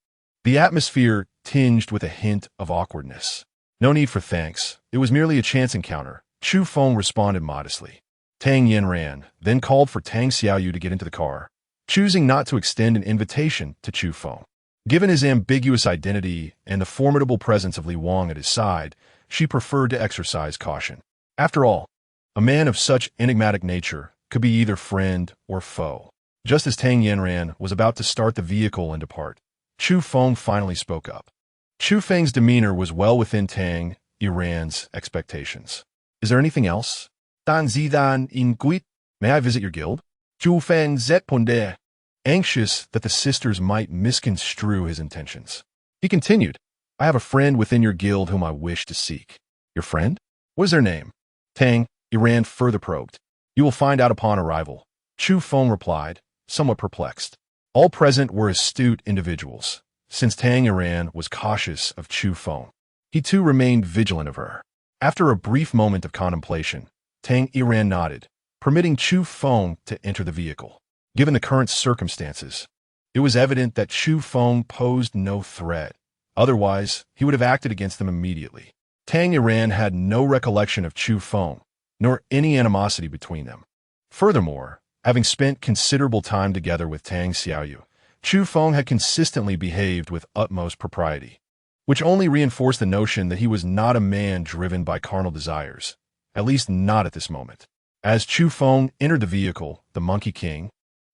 S1: the atmosphere tinged with a hint of awkwardness. "No need for thanks. It was merely a chance encounter," Chu Feng responded modestly. Tang Yinran then called for Tang Xiaoyu to get into the car, choosing not to extend an invitation to Chu Feng. Given his ambiguous identity and the formidable presence of Li Wang at his side, she preferred to exercise caution. After all, a man of such enigmatic nature could be either friend or foe. Just as Tang Yinran was about to start the vehicle and depart, Chu Feng finally spoke up. Chu Feng's demeanor was well within Tang Yinran's expectations. "Is there anything else? Dan zidan in guit? May I visit your guild?" Chu Feng zepondé, anxious that the sisters might misconstrue his intentions. He continued, "I have a friend within your guild whom I wish to seek." "Your friend? What is their name?" Tang Yinran further probed. "You will find out upon arrival," Chu Feng replied, somewhat perplexed. All present were astute individuals. Since Tang Yinran was cautious of Chu Feng, he too remained vigilant of her. After a brief moment of contemplation, Tang Yinran nodded, permitting Chu Feng to enter the vehicle. Given the current circumstances, it was evident that Chu Feng posed no threat. Otherwise, he would have acted against them immediately. Tang Yinran had no recollection of Chu Feng, nor any animosity between them. Furthermore, having spent considerable time together with Tang Xiaoyu, Chu Feng had consistently behaved with utmost propriety, which only reinforced the notion that he was not a man driven by carnal desires, at least not at this moment. As Chu Feng entered the vehicle, the Monkey King,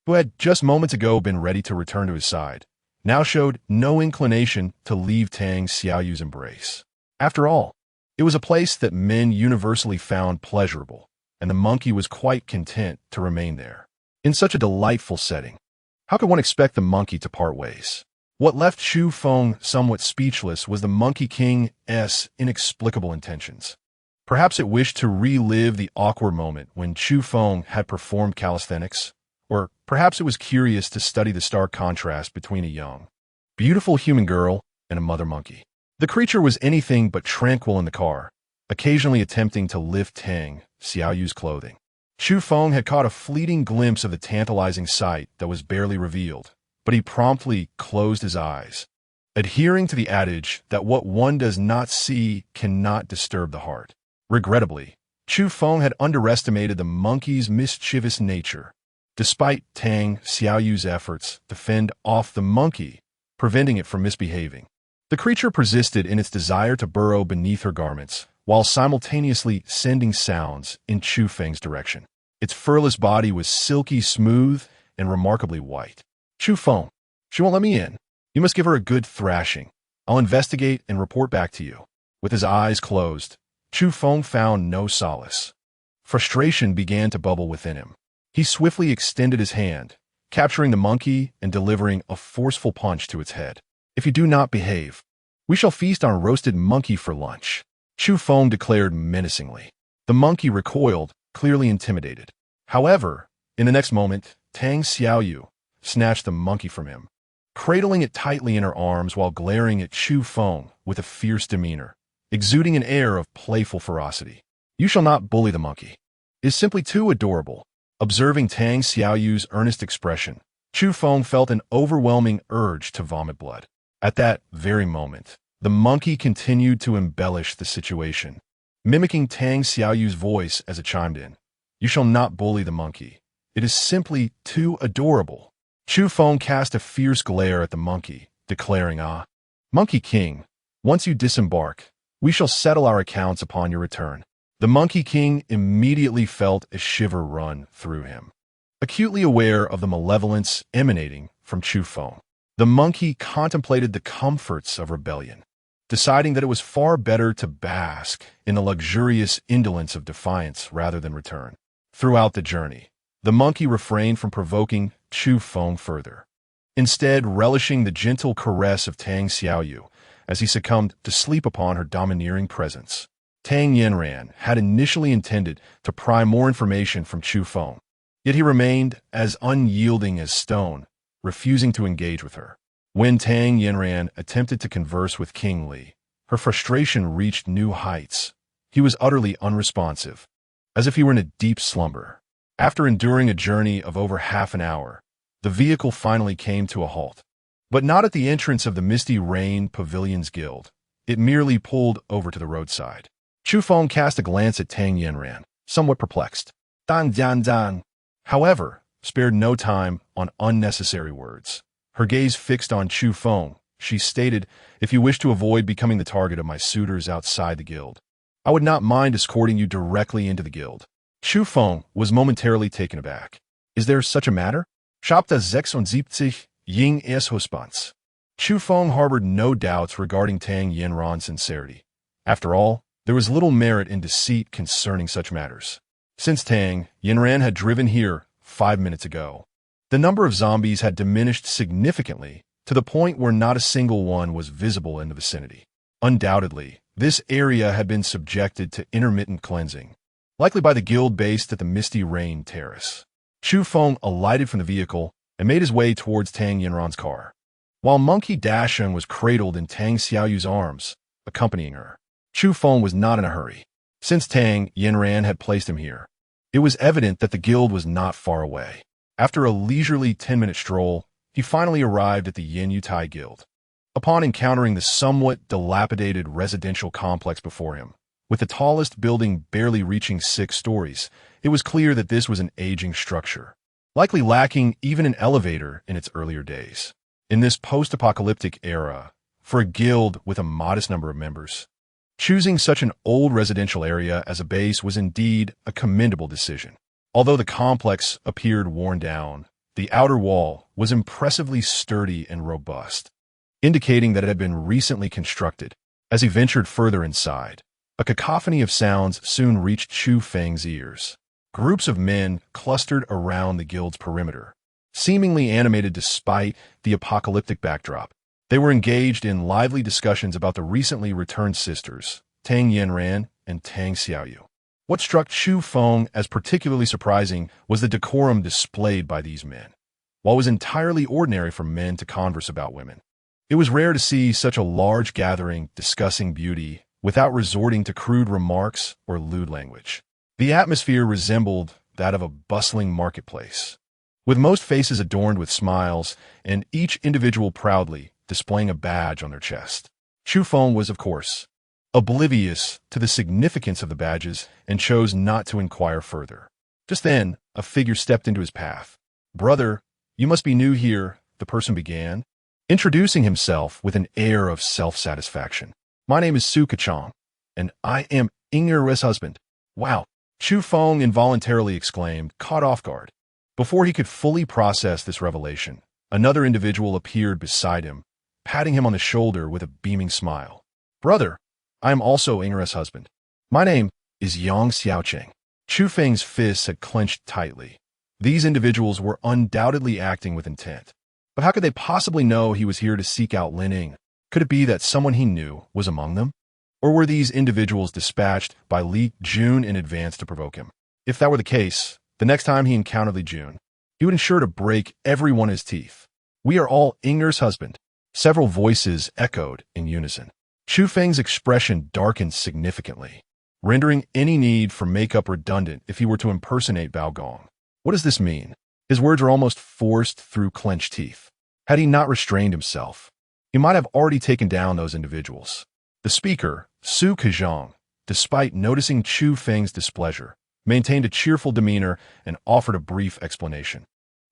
S1: who had just moments ago been ready to return to his side, now showed no inclination to leave Tang Xiaoyu's embrace. After all, it was a place that men universally found pleasurable, and the monkey was quite content to remain there. In such a delightful setting, how could one expect the monkey to part ways? What left Chu Feng somewhat speechless was the Monkey King's inexplicable intentions. Perhaps it wished to relive the awkward moment when Chu Feng had performed calisthenics, or perhaps it was curious to study the stark contrast between a young, beautiful human girl and a mother monkey. The creature was anything but tranquil in the car, occasionally attempting to lift Tang Xiaoyu's clothing. Chu Feng had caught a fleeting glimpse of the tantalizing sight that was barely revealed, but he promptly closed his eyes, adhering to the adage that what one does not see cannot disturb the heart. Regrettably, Chu Feng had underestimated the monkey's mischievous nature. Despite Tang Xiaoyu's efforts to fend off the monkey, preventing it from misbehaving, the creature persisted in its desire to burrow beneath her garments, while simultaneously sending sounds in Chu Feng's direction. Its furless body was silky smooth and remarkably white. "Chu Feng, she won't let me in. You must give her a good thrashing. I'll investigate and report back to you." With his eyes closed, Chu Feng found no solace. Frustration began to bubble within him. He swiftly extended his hand, capturing the monkey and delivering a forceful punch to its head. "If you do not behave, we shall feast on roasted monkey for lunch," Chu Feng declared menacingly. The monkey recoiled, clearly intimidated. However, in the next moment, Tang Xiaoyu snatched the monkey from him, cradling it tightly in her arms while glaring at Chu Feng with a fierce demeanor, exuding an air of playful ferocity. "You shall not bully the monkey. It is simply too adorable." Observing Tang Xiaoyu's earnest expression, Chu Feng felt an overwhelming urge to vomit blood. At that very moment, the monkey continued to embellish the situation, mimicking Tang Xiaoyu's voice as it chimed in. "You shall not bully the monkey. It is simply too adorable." Chu Feng cast a fierce glare at the monkey, declaring, Monkey King, once you disembark, we shall settle our accounts upon your return." The Monkey King immediately felt a shiver run through him. Acutely aware of the malevolence emanating from Chu Feng, the monkey contemplated the comforts of rebellion, deciding that it was far better to bask in the luxurious indolence of defiance rather than return. Throughout the journey, the monkey refrained from provoking Chu Feng further, instead relishing the gentle caress of Tang Xiaoyu as he succumbed to sleep upon her domineering presence. Tang Yanran had initially intended to pry more information from Chu Feng, yet he remained as unyielding as stone, refusing to engage with her. When Tang Yanran attempted to converse with King Li, her frustration reached new heights. He was utterly unresponsive, as if he were in a deep slumber. After enduring a journey of over half an hour, the vehicle finally came to a halt. But not at the entrance of the Misty Rain Pavilions Guild. It merely pulled over to the roadside. Chu Feng cast a glance at Tang Yanran, somewhat perplexed. Dan dan dan. However, spared no time on unnecessary words. Her gaze fixed on Chu Feng, she stated, "If you wish to avoid becoming the target of my suitors outside the guild, I would not mind escorting you directly into the guild." Chu Feng was momentarily taken aback. "Is there such a matter?" Chapter 76 Ying es Husbands. Chu Feng harbored no doubts regarding Tang Yanran's sincerity. After all, there was little merit in deceit concerning such matters. Since Tang Yanran had driven here 5 minutes ago, the number of zombies had diminished significantly to the point where not a single one was visible in the vicinity. Undoubtedly, this area had been subjected to intermittent cleansing, likely by the guild based at the Misty Rain Terrace. Chu Feng alighted from the vehicle and made his way towards Tang Yanran's car, while Monkey Dasheng was cradled in Tang Xiaoyu's arms, accompanying her. Chu Feng was not in a hurry. Since Tang Yanran had placed him here, it was evident that the guild was not far away. After a leisurely 10-minute stroll, he finally arrived at the Yin Yutai Guild. Upon encountering the somewhat dilapidated residential complex before him, with the tallest building barely reaching 6 stories, it was clear that this was an aging structure, likely lacking even an elevator in its earlier days. In this post-apocalyptic era, for a guild with a modest number of members, choosing such an old residential area as a base was indeed a commendable decision. Although the complex appeared worn down, the outer wall was impressively sturdy and robust, indicating that it had been recently constructed. As he ventured further inside, a cacophony of sounds soon reached Chu Feng's ears. Groups of men clustered around the guild's perimeter, seemingly animated despite the apocalyptic backdrop. They were engaged in lively discussions about the recently returned sisters, Tang Yanran and Tang Xiaoyu. What struck Chu Feng as particularly surprising was the decorum displayed by these men. While it was entirely ordinary for men to converse about women, it was rare to see such a large gathering discussing beauty without resorting to crude remarks or lewd language. The atmosphere resembled that of a bustling marketplace, with most faces adorned with smiles and each individual proudly displaying a badge on their chest. Chu Feng was, of course, oblivious to the significance of the badges and chose not to inquire further. Just then, a figure stepped into his path. "Brother, you must be new here," the person began, introducing himself with an air of self-satisfaction. "My name is Su Kachong, and I am Ingera's husband." "Wow," Chu Feng involuntarily exclaimed, caught off guard. Before he could fully process this revelation, another individual appeared beside him, patting him on the shoulder with a beaming smile. "Brother, I am also Ingera's husband. My name is Yang Xiaocheng." Chu Feng's fists had clenched tightly, These individuals were undoubtedly acting with intent. But how could they possibly know he was here to seek out Lin Ying? Could it be that someone he knew was among them? Or were these individuals dispatched by Li Jun in advance to provoke him? If that were the case, the next time he encountered Li Jun, he would ensure to break every one of his teeth. "We are all Ying'er's husband." Several voices echoed in unison. Chu Feng's expression darkened significantly, rendering any need for makeup redundant if he were to impersonate Bao Gong. What does this mean? His words were almost forced through clenched teeth. Had he not restrained himself, he might have already taken down those individuals. The speaker, Su Kejong, despite noticing Chu Feng's displeasure, maintained a cheerful demeanor and offered a brief explanation.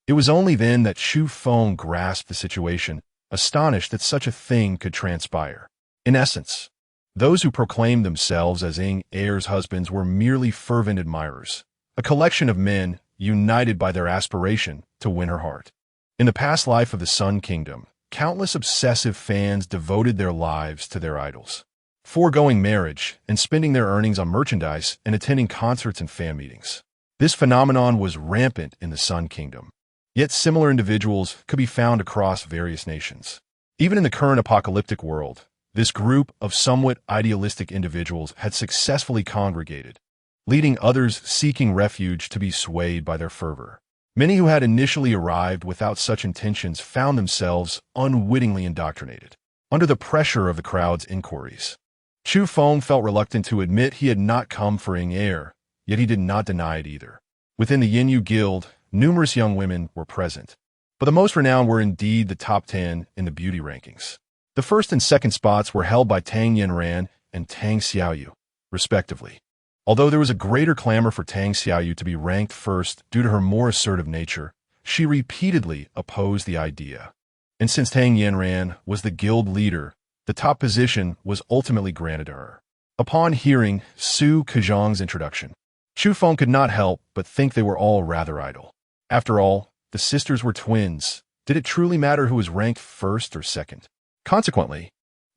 S1: It was only then that Chu Feng grasped the situation, astonished that such a thing could transpire. In essence, those who proclaimed themselves as Ying Er's husbands were merely fervent admirers, a collection of men united by their aspiration to win her heart. In the past life of the Sun Kingdom, countless obsessive fans devoted their lives to their idols, foregoing marriage and spending their earnings on merchandise and attending concerts and fan meetings. This phenomenon was rampant in the Sun Kingdom, yet similar individuals could be found across various nations. Even in the current apocalyptic world, this group of somewhat idealistic individuals had successfully congregated, leading others seeking refuge to be swayed by their fervor. Many who had initially arrived without such intentions found themselves unwittingly indoctrinated, under the pressure of the crowd's inquiries. Chu Feng felt reluctant to admit he had not come for Ying Er, yet he did not deny it either. Within the Yinyu Guild, numerous young women were present, but the most renowned were indeed the top 10 in the beauty rankings. The first and second spots were held by Tang Yanran and Tang Xiaoyu, respectively. Although there was a greater clamor for Tang Xiaoyu to be ranked first due to her more assertive nature, she repeatedly opposed the idea. And since Tang Yanran was the guild leader, the top position was ultimately granted to her. Upon hearing Su Kejong's introduction, Chu Feng could not help but think they were all rather idle. After all, the sisters were twins. Did it truly matter who was ranked first or second? Consequently,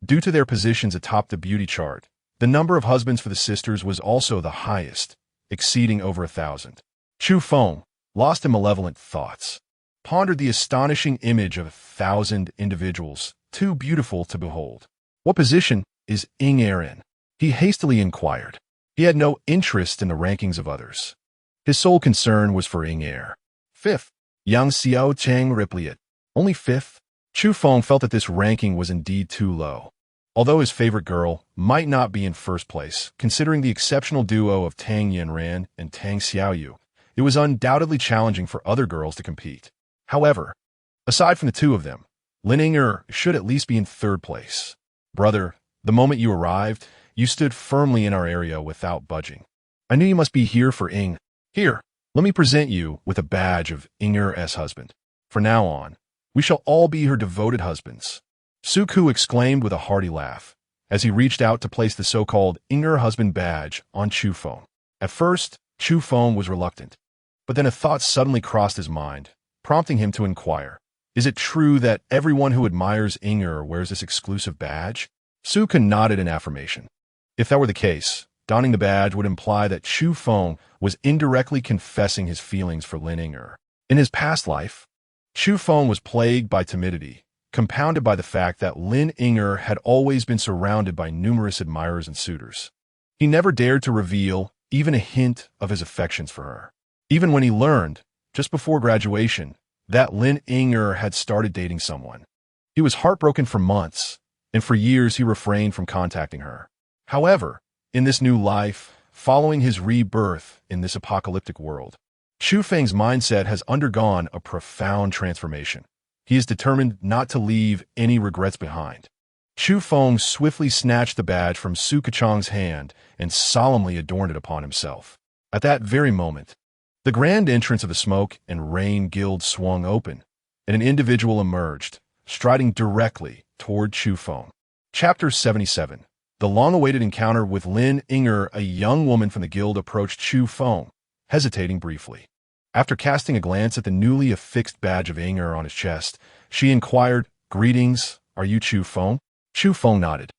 S1: due to their positions atop the beauty chart, the number of husbands for the sisters was also the highest, exceeding over 1,000. Chu Feng, lost in malevolent thoughts, pondered the astonishing image of 1,000 individuals, too beautiful to behold. What position is Ying Er in? He hastily inquired. He had no interest in the rankings of others. His sole concern was for Ying Er. Fifth, Yang Xiao Chang replied. Only fifth? Chu Feng felt that this ranking was indeed too low. Although his favorite girl might not be in first place, considering the exceptional duo of Tang Yanran and Tang Xiaoyu, it was undoubtedly challenging for other girls to compete. However, aside from the two of them, Lin Ying should at least be in third place. Brother, the moment you arrived, you stood firmly in our area without budging. I knew you must be here for Ying. Here, let me present you with a badge of Ying's husband. From now on, we shall all be her devoted husbands. Su Ku exclaimed with a hearty laugh, as he reached out to place the so-called Ying husband badge on Chu Feng. At first, Chu Feng was reluctant, but then a thought suddenly crossed his mind, prompting him to inquire, is it true that everyone who admires Ying wears this exclusive badge? Su Ku nodded in affirmation. If that were the case, donning the badge would imply that Chu Feng was indirectly confessing his feelings for Lin Ying. In his past life, Chu Feng was plagued by timidity, compounded by the fact that Lin Ying had always been surrounded by numerous admirers and suitors. He never dared to reveal even a hint of his affections for her. Even when he learned, just before graduation, that Lin Ying had started dating someone, he was heartbroken for months, and for years he refrained from contacting her. However, in this new life, following his rebirth in this apocalyptic world, Chu Feng's mindset has undergone a profound transformation. He is determined not to leave any regrets behind. Chu Feng swiftly snatched the badge from Su Kechong's hand and solemnly adorned it upon himself. At that very moment, the grand entrance of the Smoke and Rain Guild swung open, and an individual emerged, striding directly toward Chu Feng. Chapter 77. The long-awaited encounter with Lin Ying, a young woman from the guild, approached Chu Feng, hesitating briefly. After casting a glance at the newly affixed badge of Ying on his chest, she inquired, "Greetings, are you Chu Feng?" Chu Feng nodded,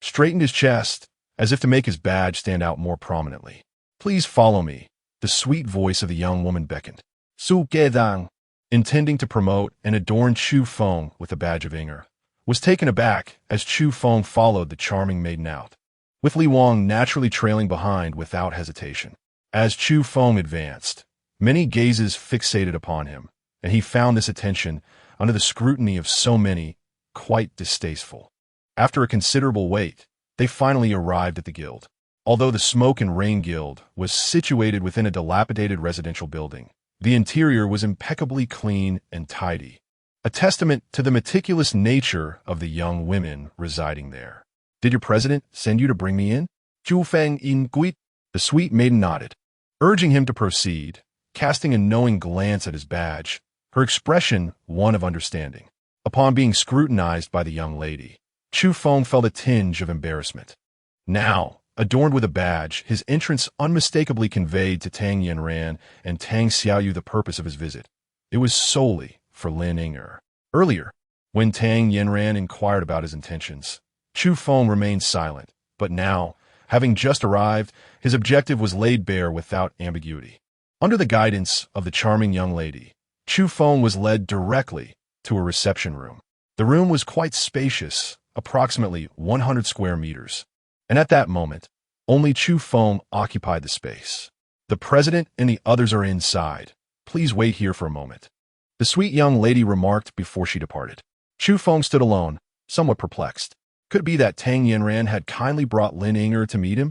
S1: straightened his chest, as if to make his badge stand out more prominently. "Please follow me," the sweet voice of the young woman beckoned. Su Gedang, intending to promote and adorn Chu Feng with a badge of honor, was taken aback as Chu Feng followed the charming maiden out, with Li Wang naturally trailing behind without hesitation. As Chu Feng advanced, many gazes fixated upon him, and he found this attention, under the scrutiny of so many, quite distasteful. After a considerable wait, they finally arrived at the guild. Although the Smoke and Rain Guild was situated within a dilapidated residential building, the interior was impeccably clean and tidy, a testament to the meticulous nature of the young women residing there. "Did your president send you to bring me in?" Chu Feng inquired. The sweet maiden nodded, urging him to proceed, casting a knowing glance at his badge, her expression one of understanding. Upon being scrutinized by the young lady, Chu Feng felt a tinge of embarrassment. Now, adorned with a badge, his entrance unmistakably conveyed to Tang Yanran and Tang Xiaoyu the purpose of his visit. It was solely for Lin Ying'er. Earlier, when Tang Yanran inquired about his intentions, Chu Feng remained silent, but now, having just arrived, his objective was laid bare without ambiguity. Under the guidance of the charming young lady, Chu Feng was led directly to a reception room. The room was quite spacious, approximately 100 square meters, and at that moment, only Chu Feng occupied the space. "The president and the others are inside. Please wait here for a moment," the sweet young lady remarked before she departed. Chu Feng stood alone, somewhat perplexed. Could it be that Tang Yanran had kindly brought Lin Ying'er to meet him?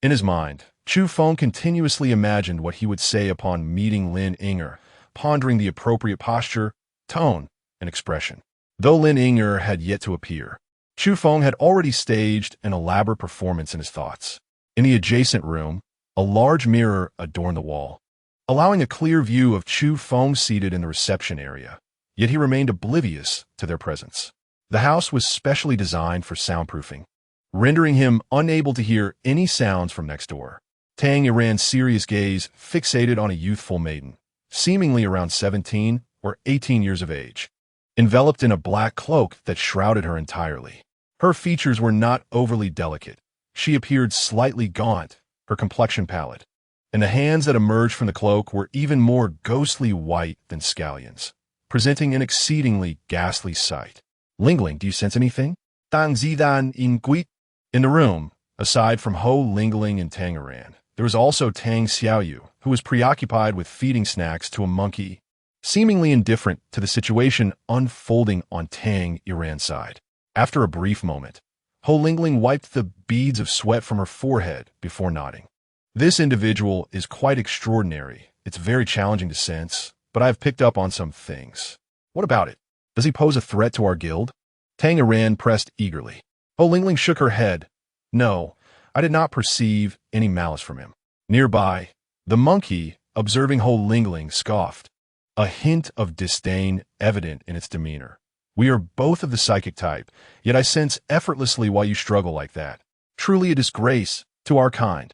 S1: In his mind, Chu Feng continuously imagined what he would say upon meeting Lin Ying'er, pondering the appropriate posture, tone, and expression. Though Lin Ying'er had yet to appear, Chu Feng had already staged an elaborate performance in his thoughts. In the adjacent room, a large mirror adorned the wall, allowing a clear view of Chu Feng seated in the reception area, yet he remained oblivious to their presence. The house was specially designed for soundproofing, rendering him unable to hear any sounds from next door. Tang Yanran's serious gaze fixated on a youthful maiden, seemingly around 17 or 18 years of age, enveloped in a black cloak that shrouded her entirely. Her features were not overly delicate. She appeared slightly gaunt, her complexion pallid, and the hands that emerged from the cloak were even more ghostly white than scallions, presenting an exceedingly ghastly sight. "Lingling, do you sense anything?" Tang Zidan inquired. In the room, aside from Ho Lingling and Tang Yanran, there was also Tang Xiaoyu, who was preoccupied with feeding snacks to a monkey, seemingly indifferent to the situation unfolding on Tang Yanran's side. After a brief moment, Ho Lingling wiped the beads of sweat from her forehead before nodding. "This individual is quite extraordinary. It's very challenging to sense, but I've picked up on some things." "What about it? Does he pose a threat to our guild?" Tang Yanran pressed eagerly. Ho Lingling shook her head. "No, I did not perceive any malice from him." Nearby, the monkey, observing Ho Lingling, scoffed, a hint of disdain evident in its demeanor. "We are both of the psychic type, yet I sense effortlessly why you struggle like that. Truly a disgrace to our kind."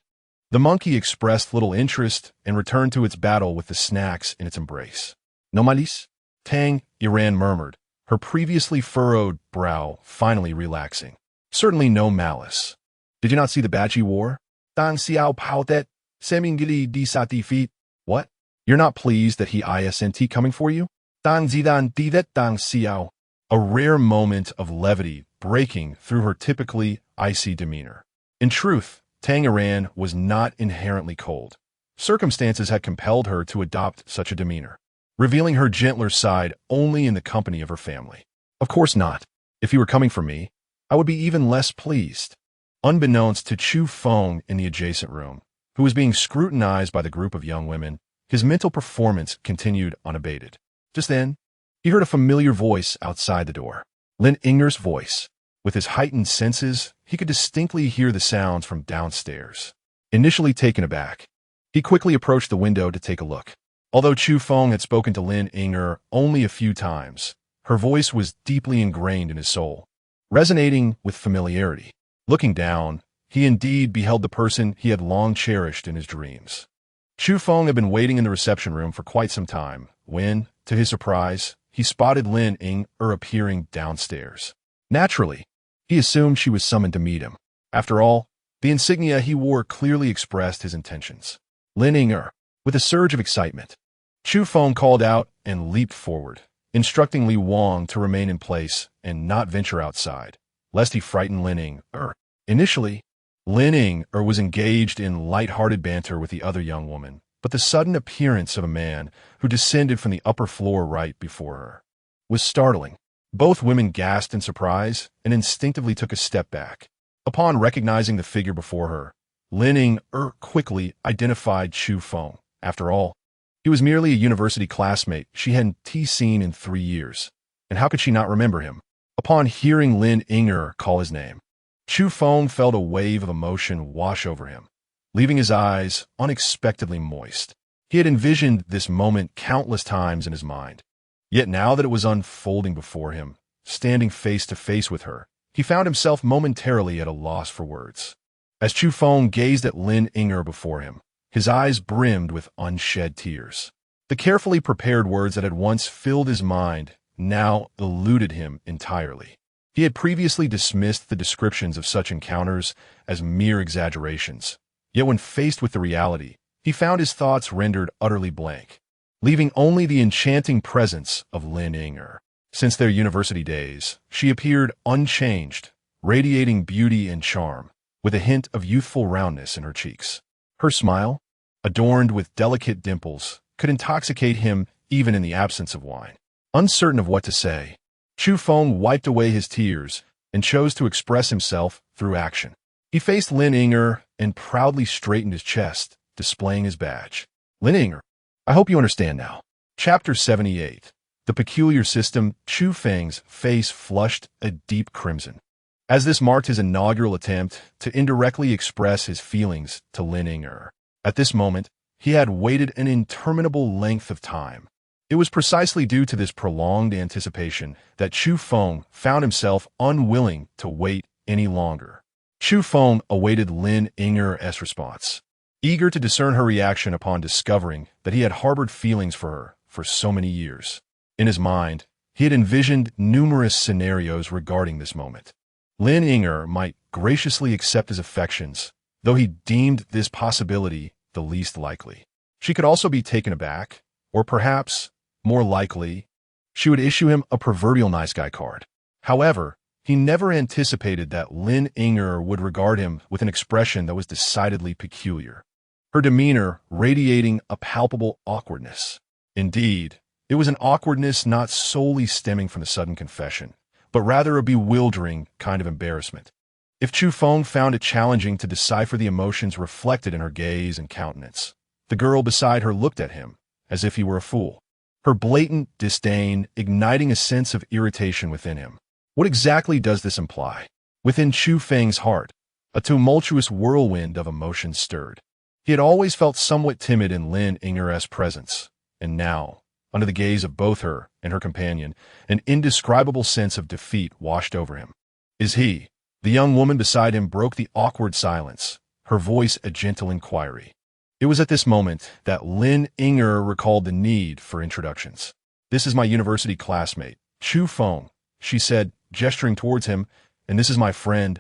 S1: The monkey expressed little interest and returned to its battle with the snacks in its embrace. "No malice?" Tang Yanran murmured, her previously furrowed brow finally relaxing. "Certainly no malice. Did you not see the badge he wore?" Tang Xiao pouted, seemingly dissatisfied. "What? You're not pleased that he isn't coming for you?" Tang Zidan didet Tang Xiao, a rare moment of levity breaking through her typically icy demeanor. In truth, Tang Yanran was not inherently cold. Circumstances had compelled her to adopt such a demeanor, revealing her gentler side only in the company of her family. "Of course not. If he were coming for me, I would be even less pleased." Unbeknownst to Chu Feng in the adjacent room, who was being scrutinized by the group of young women, his mental performance continued unabated. Just then, he heard a familiar voice outside the door. Lin Ying'er's voice. With his heightened senses, he could distinctly hear the sounds from downstairs. Initially taken aback, he quickly approached the window to take a look. Although Chu Feng had spoken to Lin Ying'er only a few times, her voice was deeply ingrained in his soul, resonating with familiarity. Looking down, he indeed beheld the person he had long cherished in his dreams. Chu Feng had been waiting in the reception room for quite some time when, to his surprise, he spotted Lin Ying'er appearing downstairs. Naturally, he assumed she was summoned to meet him. After all, the insignia he wore clearly expressed his intentions. Lin Ying'er, with a surge of excitement, Chu Feng called out and leaped forward, instructing Li Wang to remain in place and not venture outside, lest he frighten Lin Ying-er. Initially, Lin Ying-er was engaged in light-hearted banter with the other young woman, but the sudden appearance of a man who descended from the upper floor right before her was startling. Both women gasped in surprise and instinctively took a step back. Upon recognizing the figure before her, Lin Ying-er quickly identified Chu Feng. After all, he was merely a university classmate she hadn't seen in 3 years, and how could she not remember him? Upon hearing Lin Ying-er call his name, Chu Feng felt a wave of emotion wash over him, leaving his eyes unexpectedly moist. He had envisioned this moment countless times in his mind. Yet now that it was unfolding before him, standing face to face with her, he found himself momentarily at a loss for words. As Chu Feng gazed at Lin Ying-er before him, his eyes brimmed with unshed tears. The carefully prepared words that had once filled his mind now eluded him entirely. He had previously dismissed the descriptions of such encounters as mere exaggerations. Yet when faced with the reality, he found his thoughts rendered utterly blank, leaving only the enchanting presence of Lin Ying-er. Since their university days, she appeared unchanged, radiating beauty and charm, with a hint of youthful roundness in her cheeks. Her smile, adorned with delicate dimples, could intoxicate him even in the absence of wine. Uncertain of what to say, Chu Feng wiped away his tears and chose to express himself through action. He faced Lin Ying-er and proudly straightened his chest, displaying his badge. Lin Ying-er, I hope you understand now. Chapter 78. The Peculiar System. Chu Feng's face flushed a deep crimson, as this marked his inaugural attempt to indirectly express his feelings to Lin Ying-er. At this moment, he had waited an interminable length of time. It was precisely due to this prolonged anticipation that Chu Feng found himself unwilling to wait any longer. Chu Feng awaited Lin Ying-er's response, eager to discern her reaction upon discovering that he had harbored feelings for her for so many years. In his mind, he had envisioned numerous scenarios regarding this moment. Lin Ying-er might graciously accept his affections, though he deemed this possibility the least likely. She could also be taken aback, or perhaps, more likely, she would issue him a proverbial nice guy card. However, he never anticipated that Lin Ying-er would regard him with an expression that was decidedly peculiar, her demeanor radiating a palpable awkwardness. Indeed, it was an awkwardness not solely stemming from the sudden confession, but rather a bewildering kind of embarrassment. If Chu Feng found it challenging to decipher the emotions reflected in her gaze and countenance, the girl beside her looked at him as if he were a fool, her blatant disdain igniting a sense of irritation within him. What exactly does this imply? Within Chu Feng's heart, a tumultuous whirlwind of emotions stirred. He had always felt somewhat timid in Lin Ying-er's presence, and now, under the gaze of both her and her companion, an indescribable sense of defeat washed over him. Is he? The young woman beside him broke the awkward silence, her voice a gentle inquiry. It was at this moment that Lin Ying-er recalled the need for introductions. This is my university classmate, Chu Feng, she said, gesturing towards him, and this is my friend,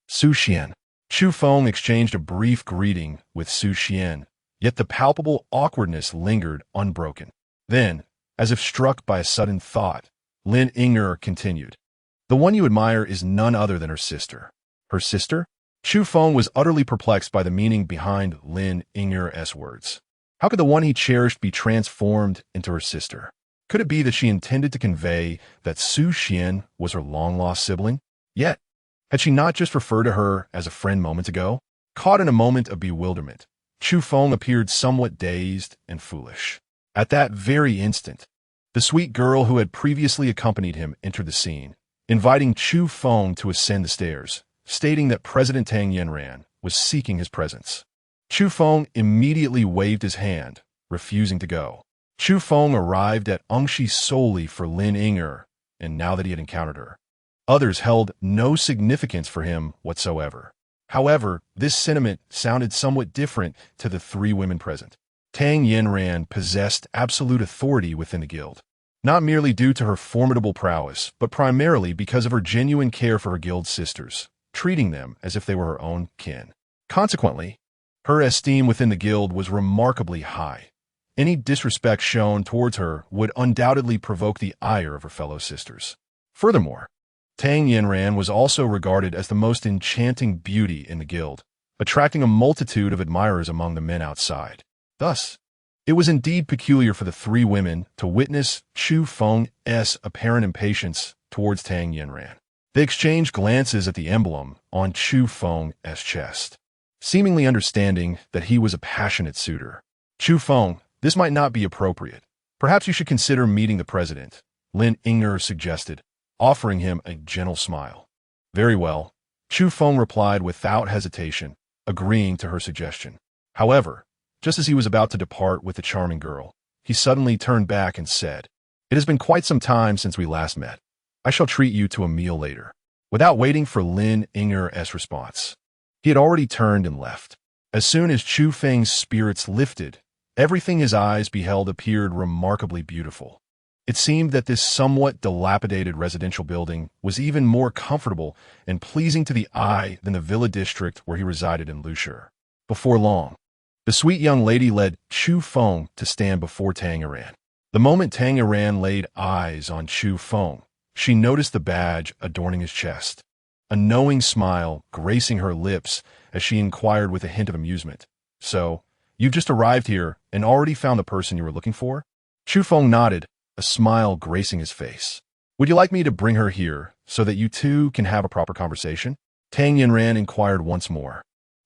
S1: Su Xian. Chu Feng exchanged a brief greeting with Su Xian, yet the palpable awkwardness lingered unbroken. Then, as if struck by a sudden thought, Lin Ying-er continued, the one you admire is none other than her sister. Her sister? Chu Feng was utterly perplexed by the meaning behind Lin Ying-er's words. How could the one he cherished be transformed into her sister? Could it be that she intended to convey that Su Xian was her long-lost sibling? Yet, had she not just referred to her as a friend moments ago? Caught in a moment of bewilderment, Chu Feng appeared somewhat dazed and foolish. At that very instant, the sweet girl who had previously accompanied him entered the scene, inviting Chu Feng to ascend the stairs, stating that President Tang Yanran was seeking his presence. Chu Feng immediately waved his hand, refusing to go. Chu Feng arrived at Engshi solely for Lin Ying-er, and now that he had encountered her, others held no significance for him whatsoever. However, this sentiment sounded somewhat different to the 3 women present. Tang Yanran possessed absolute authority within the guild, not merely due to her formidable prowess, but primarily because of her genuine care for her guild sisters, treating them as if they were her own kin. Consequently, her esteem within the guild was remarkably high, Any disrespect shown towards her would undoubtedly provoke the ire of her fellow sisters. Furthermore, Tang Yanran was also regarded as the most enchanting beauty in the guild, attracting a multitude of admirers among the men outside. Thus, it was indeed peculiar for the three women to witness Chu Feng's apparent impatience towards Tang Yanran. They exchanged glances at the emblem on Chu Feng's chest, seemingly understanding that he was a passionate suitor. Chu Feng, this might not be appropriate. Perhaps you should consider meeting the president, Lin Ying'er suggested, offering him a gentle smile. Very well, Chu Feng replied without hesitation, agreeing to her suggestion. However, just as he was about to depart with the charming girl, he suddenly turned back and said, "It has been quite some time since we last met. I shall treat you to a meal later." Without waiting for Lin Ying'er's response, he had already turned and left. As soon as Chu Feng's spirits lifted, everything his eyes beheld appeared remarkably beautiful. It seemed that this somewhat dilapidated residential building was even more comfortable and pleasing to the eye than the villa district where he resided in Lushur. Before long, the sweet young lady led Chu Feng to stand before Tang Yanran. The moment Tang Yanran laid eyes on Chu Feng, she noticed the badge adorning his chest, a knowing smile gracing her lips as she inquired with a hint of amusement. "So, you've just arrived here and already found the person you were looking for?" Chu Feng nodded, a smile gracing his face. "Would you like me to bring her here so that you two can have a proper conversation?" Tang Yanran inquired once more.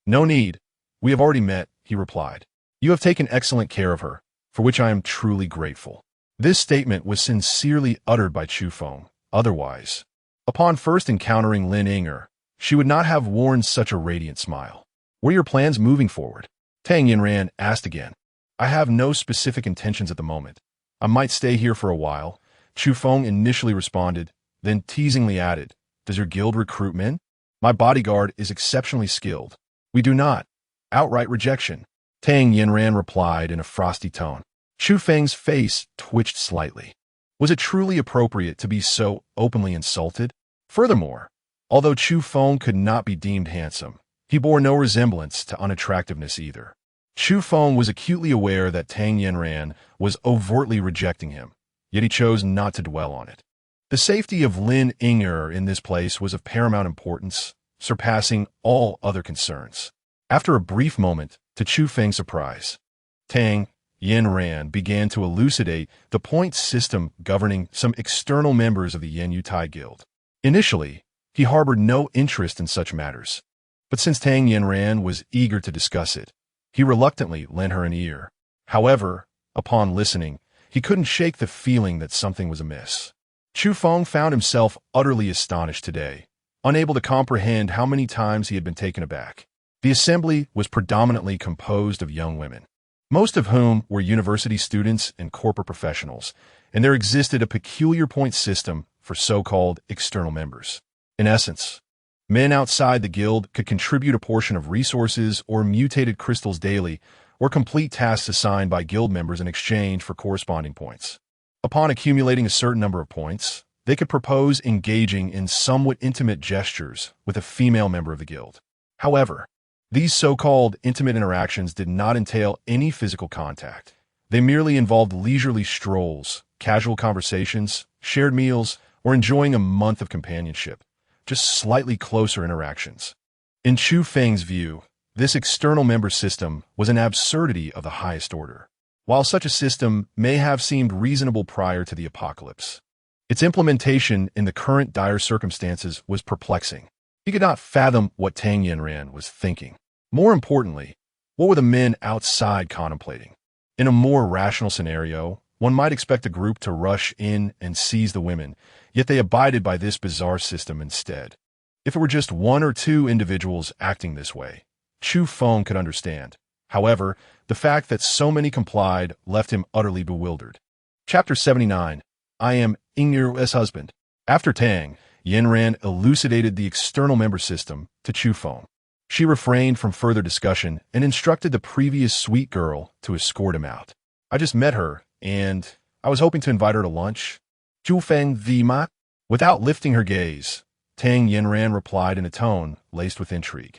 S1: "No need. We have already met," he replied. "You have taken excellent care of her, for which I am truly grateful." This statement was sincerely uttered by Chu Feng. Otherwise, upon first encountering Lin Ying'er, she would not have worn such a radiant smile. "What are your plans moving forward?" Tang Yanran asked again. "I have no specific intentions at the moment. I might stay here for a while," Chu Feng initially responded, then teasingly added, "Does your guild recruit men? My bodyguard is exceptionally skilled." "We do not." Outright rejection, Tang Yanran replied in a frosty tone. Chu Feng's face twitched slightly. Was it truly appropriate to be so openly insulted? Furthermore, although Chu Feng could not be deemed handsome, he bore no resemblance to unattractiveness either. Chu Feng was acutely aware that Tang Yanran was overtly rejecting him, yet he chose not to dwell on it. The safety of Lin Ying'er in this place was of paramount importance, surpassing all other concerns. After a brief moment, to Chu Feng's surprise, Tang Yanran began to elucidate the point system governing some external members of the Yen Yutai Guild. Initially, he harbored no interest in such matters, but since Tang Yanran was eager to discuss it, he reluctantly lent her an ear. However, upon listening, he couldn't shake the feeling that something was amiss. Chu Feng found himself utterly astonished today, unable to comprehend how many times he had been taken aback. The assembly was predominantly composed of young women, most of whom were university students and corporate professionals, and there existed a peculiar point system for so-called external members. In essence, men outside the guild could contribute a portion of resources or mutated crystals daily, or complete tasks assigned by guild members in exchange for corresponding points. Upon accumulating a certain number of points, they could propose engaging in somewhat intimate gestures with a female member of the guild. However, these so-called intimate interactions did not entail any physical contact. They merely involved leisurely strolls, casual conversations, shared meals, or enjoying a month of companionship, just slightly closer interactions. In Chu Feng's view, this external member system was an absurdity of the highest order. While such a system may have seemed reasonable prior to the apocalypse, its implementation in the current dire circumstances was perplexing. He could not fathom what Tang Yanran was thinking. More importantly, what were the men outside contemplating? In a more rational scenario, one might expect a group to rush in and seize the women, yet they abided by this bizarre system instead. If it were just one or two individuals acting this way, Chu Feng could understand. However, the fact that so many complied left him utterly bewildered. Chapter 79. I am Ying'er's husband. After Tang Yanran elucidated the external member system to Chu Feng, she refrained from further discussion and instructed the previous sweet girl to escort him out. "I just met her, and I was hoping to invite her to lunch." Chu Feng Vima. Without lifting her gaze, Tang Yanran replied in a tone laced with intrigue.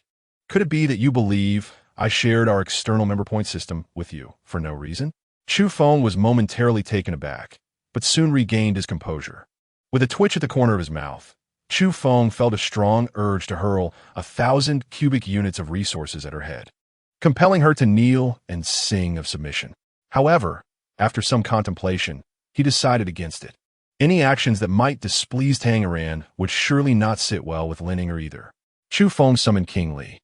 S1: "Could it be that you believe I shared our external member point system with you for no reason?" Chu Feng was momentarily taken aback, but soon regained his composure. With a twitch at the corner of his mouth, Chu Feng felt a strong urge to hurl 1,000 cubic units of resources at her head, compelling her to kneel and sing of submission. However, after some contemplation, he decided against it. Any actions that might displease Tangeran would surely not sit well with Lininger either. Chu Feng summoned King Li,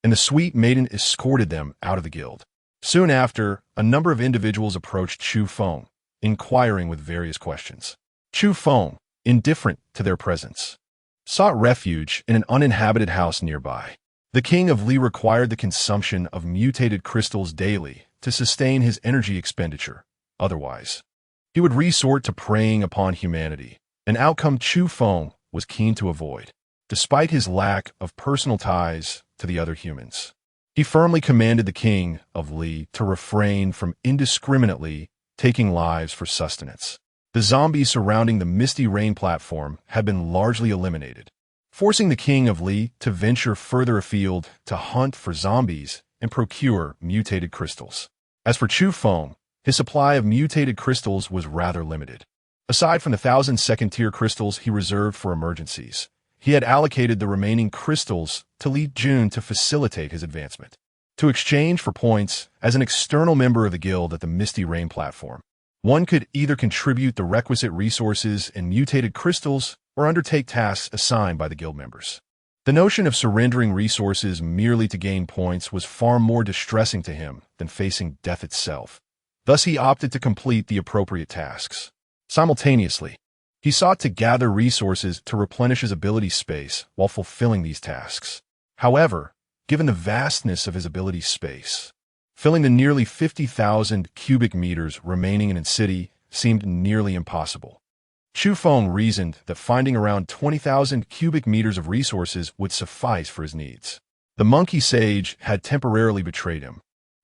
S1: and the sweet maiden escorted them out of the guild. Soon after, a number of individuals approached Chu Feng, inquiring with various questions. Chu Feng, indifferent to their presence, sought refuge in an uninhabited house nearby. The king of Li required the consumption of mutated crystals daily to sustain his energy expenditure. Otherwise, he would resort to preying upon humanity, an outcome Chu Feng was keen to avoid, despite his lack of personal ties to the other humans. He firmly commanded the king of Li to refrain from indiscriminately taking lives for sustenance. The zombies surrounding the Misty Rain platform had been largely eliminated, forcing the king of Li to venture further afield to hunt for zombies and procure mutated crystals. As for Chu Feng, his supply of mutated crystals was rather limited. Aside from the 1,000 second-tier crystals he reserved for emergencies, he had allocated the remaining crystals to Li Jun to facilitate his advancement, to exchange for points as an external member of the guild at the Misty Rain platform. One could either contribute the requisite resources and mutated crystals or undertake tasks assigned by the guild members. The notion of surrendering resources merely to gain points was far more distressing to him than facing death itself. Thus, he opted to complete the appropriate tasks. Simultaneously, he sought to gather resources to replenish his ability space while fulfilling these tasks. However, given the vastness of his ability space, filling the nearly 50,000 cubic meters remaining in his city seemed nearly impossible. Chu Feng reasoned that finding around 20,000 cubic meters of resources would suffice for his needs. The monkey sage had temporarily betrayed him,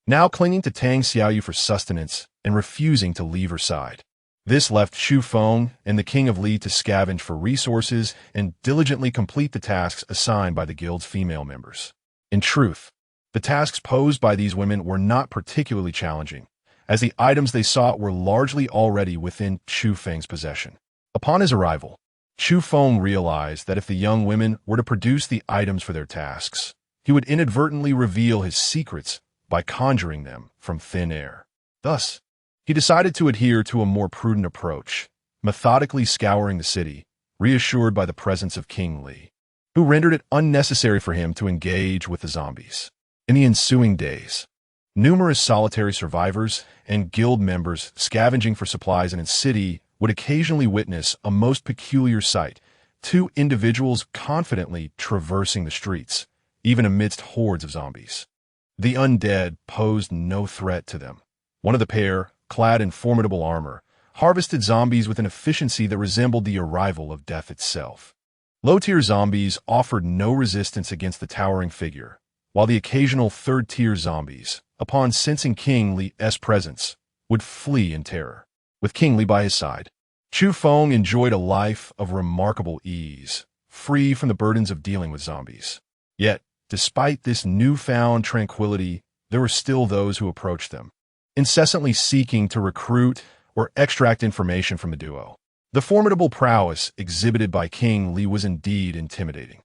S1: now clinging to Tang Xiaoyu for sustenance and refusing to leave her side. This left Chu Feng and the king of Li to scavenge for resources and diligently complete the tasks assigned by the guild's female members. In truth, the tasks posed by these women were not particularly challenging, as the items they sought were largely already within Chu Feng's possession. Upon his arrival, Chu Feng realized that if the young women were to produce the items for their tasks, he would inadvertently reveal his secrets by conjuring them from thin air. Thus, he decided to adhere to a more prudent approach, methodically scouring the city, reassured by the presence of King Li, who rendered it unnecessary for him to engage with the zombies. In the ensuing days, numerous solitary survivors and guild members scavenging for supplies in his city would occasionally witness a most peculiar sight: two individuals confidently traversing the streets, even amidst hordes of zombies. The undead posed no threat to them. One of the pair, clad in formidable armor, harvested zombies with an efficiency that resembled the arrival of death itself. Low-tier zombies offered no resistance against the towering figure, while the occasional third-tier zombies, upon sensing King Li's presence, would flee in terror. With King Li by his side, Chu Feng enjoyed a life of remarkable ease, free from the burdens of dealing with zombies. Yet, despite this newfound tranquility, there were still those who approached them, incessantly seeking to recruit or extract information from the duo. The formidable prowess exhibited by King Li was indeed intimidating.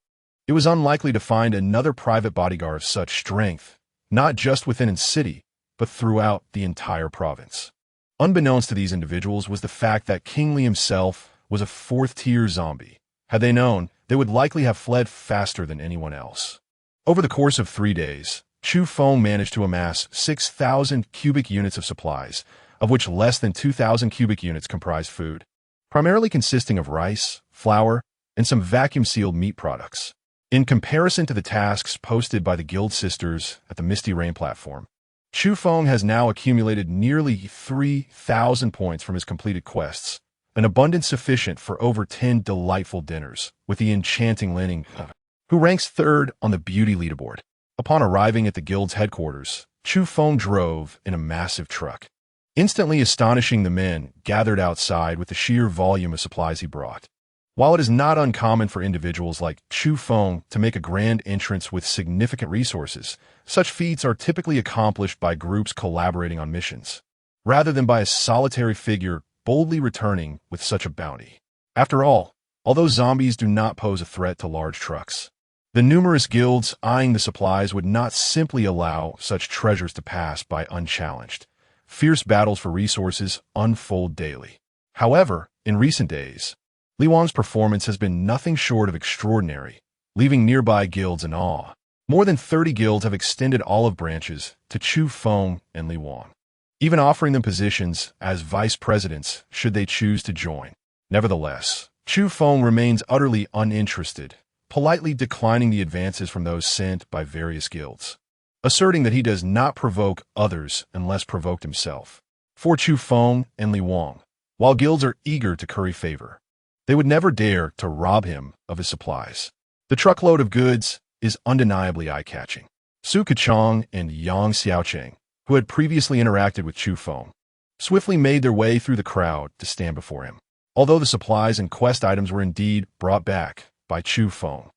S1: It was unlikely to find another private bodyguard of such strength, not just within his city, but throughout the entire province. Unbeknownst to these individuals was the fact that King Li himself was a fourth-tier zombie. Had they known, they would likely have fled faster than anyone else. Over the course of 3 days, Chu Feng managed to amass 6,000 cubic units of supplies, of which less than 2,000 cubic units comprised food, primarily consisting of rice, flour, and some vacuum-sealed meat products. In comparison to the tasks posted by the guild sisters at the Misty Rain platform, Chu Feng has now accumulated nearly 3,000 points from his completed quests, an abundance sufficient for over 10 delightful dinners with the enchanting Lininger, who ranks third on the beauty leaderboard. Upon arriving at the guild's headquarters, Chu Feng drove in a massive truck, instantly astonishing the men gathered outside with the sheer volume of supplies he brought. While it is not uncommon for individuals like Chu Feng to make a grand entrance with significant resources, such feats are typically accomplished by groups collaborating on missions. rather than by a solitary figure boldly returning with such a bounty. After all, although zombies do not pose a threat to large trucks, the numerous guilds eyeing the supplies would not simply allow such treasures to pass by unchallenged. Fierce battles for resources unfold daily. However, in recent days, Li Wang's performance has been nothing short of extraordinary, leaving nearby guilds in awe. More than 30 guilds have extended olive branches to Chu Feng and Li Wang, even offering them positions as vice presidents should they choose to join. Nevertheless, Chu Feng remains utterly uninterested, politely declining the advances from those sent by various guilds, asserting that he does not provoke others unless provoked himself. For Chu Feng and Li Wang, while guilds are eager to curry favor, they would never dare to rob him of his supplies. The truckload of goods is undeniably eye-catching. Su Kechang and Yang Xiaocheng, who had previously interacted with Chu Feng, swiftly made their way through the crowd to stand before him. Although the supplies and quest items were indeed brought back by Chu Feng,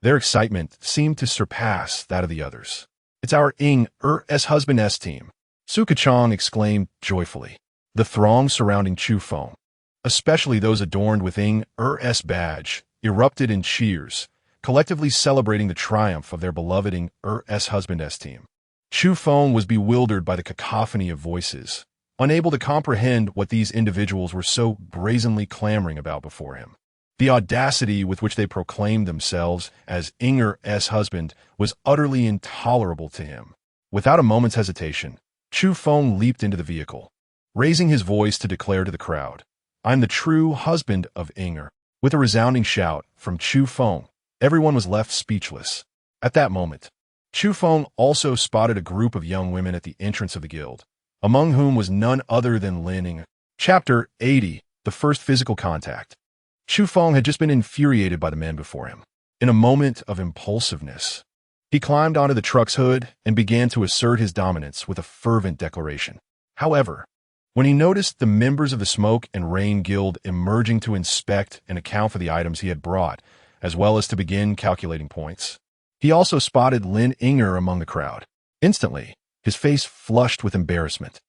S1: their excitement seemed to surpass that of the others. "It's our Ing's husband's team," Su Kechang exclaimed joyfully. The throng surrounding Chu Feng, especially those adorned with Ing's badge, erupted in cheers, collectively celebrating the triumph of their beloved Ing's husband's team. Chu Feng was bewildered by the cacophony of voices, unable to comprehend what these individuals were so brazenly clamoring about before him. The audacity with which they proclaimed themselves as Ing's husband was utterly intolerable to him. Without a moment's hesitation, Chu Feng leaped into the vehicle, raising his voice to declare to the crowd, "I'm the true husband of Ing." With a resounding shout from Chu Feng, everyone was left speechless. At that moment, Chu Feng also spotted a group of young women at the entrance of the guild, among whom was none other than Lin Ing. Chapter 80. The First Physical Contact. Chu Feng had just been infuriated by the men before him. In a moment of impulsiveness, he climbed onto the truck's hood and began to assert his dominance with a fervent declaration. However, when he noticed the members of the Smoke and Rain Guild emerging to inspect and account for the items he had brought, as well as to begin calculating points, he also spotted Lin Inger among the crowd. Instantly, his face flushed with embarrassment.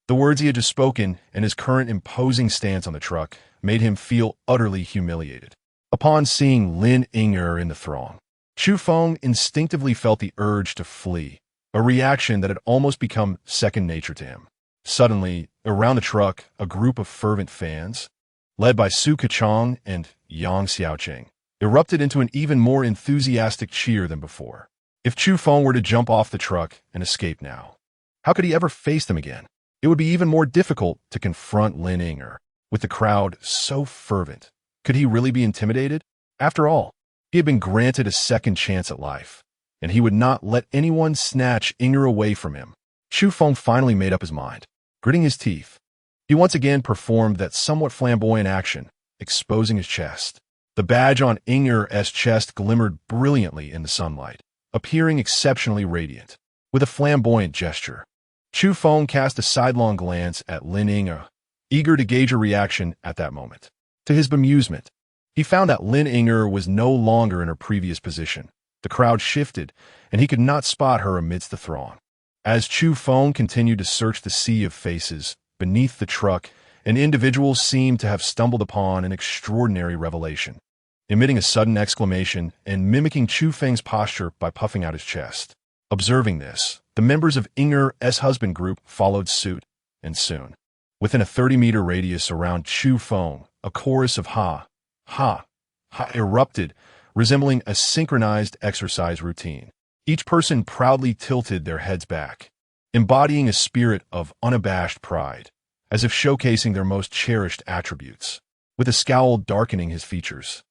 S1: The words he had just spoken and his current imposing stance on the truck made him feel utterly humiliated. Upon seeing Lin Inger in the throng, Chu Feng instinctively felt the urge to flee, a reaction that had almost become second nature to him. Suddenly, around the truck, a group of fervent fans, led by Su Kechang and Yang Xiaocheng, erupted into an even more enthusiastic cheer than before. If Chu Feng were to jump off the truck and escape now, how could he ever face them again? It would be even more difficult to confront Lin Inger. With the crowd so fervent, could he really be intimidated? After all, he had been granted a second chance at life, and he would not let anyone snatch Inger away from him. Chu Feng finally made up his mind. Gritting his teeth, he once again performed that somewhat flamboyant action, exposing his chest. The badge on Inger's chest glimmered brilliantly in the sunlight, appearing exceptionally radiant. With a flamboyant gesture, Chu Feng cast a sidelong glance at Lin Inger, eager to gauge her reaction at that moment. To his bemusement, he found that Lin Inger was no longer in her previous position. The crowd shifted, and he could not spot her amidst the throng. As Chu Feng continued to search the sea of faces beneath the truck, an individual seemed to have stumbled upon an extraordinary revelation. Emitting a sudden exclamation and mimicking Chu Feng's posture by puffing out his chest. Observing this, the members of Inger's husband group followed suit, and soon, within a 30-meter radius around Chu Feng, a chorus of ha, ha, ha erupted, resembling a synchronized exercise routine. Each person proudly tilted their heads back, embodying a spirit of unabashed pride, as if showcasing their most cherished attributes. With a scowl darkening his features,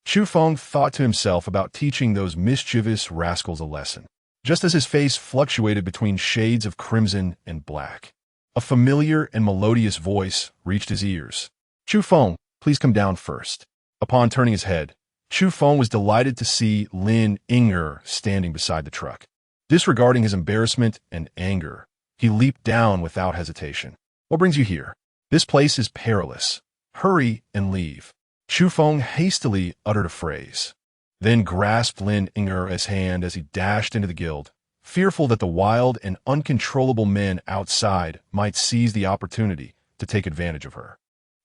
S1: Chu Feng thought to himself about teaching those mischievous rascals a lesson. Just as his face fluctuated between shades of crimson and black, a familiar and melodious voice reached his ears. "Chu Feng, please come down first." Upon turning his head, Chu Feng was delighted to see Lin Inger standing beside the truck. Disregarding his embarrassment and anger, he leaped down without hesitation. "What brings you here? This place is perilous. Hurry and leave." Chu Feng hastily uttered a phrase, then grasped Lin Inger's hand as he dashed into the guild, fearful that the wild and uncontrollable men outside might seize the opportunity to take advantage of her.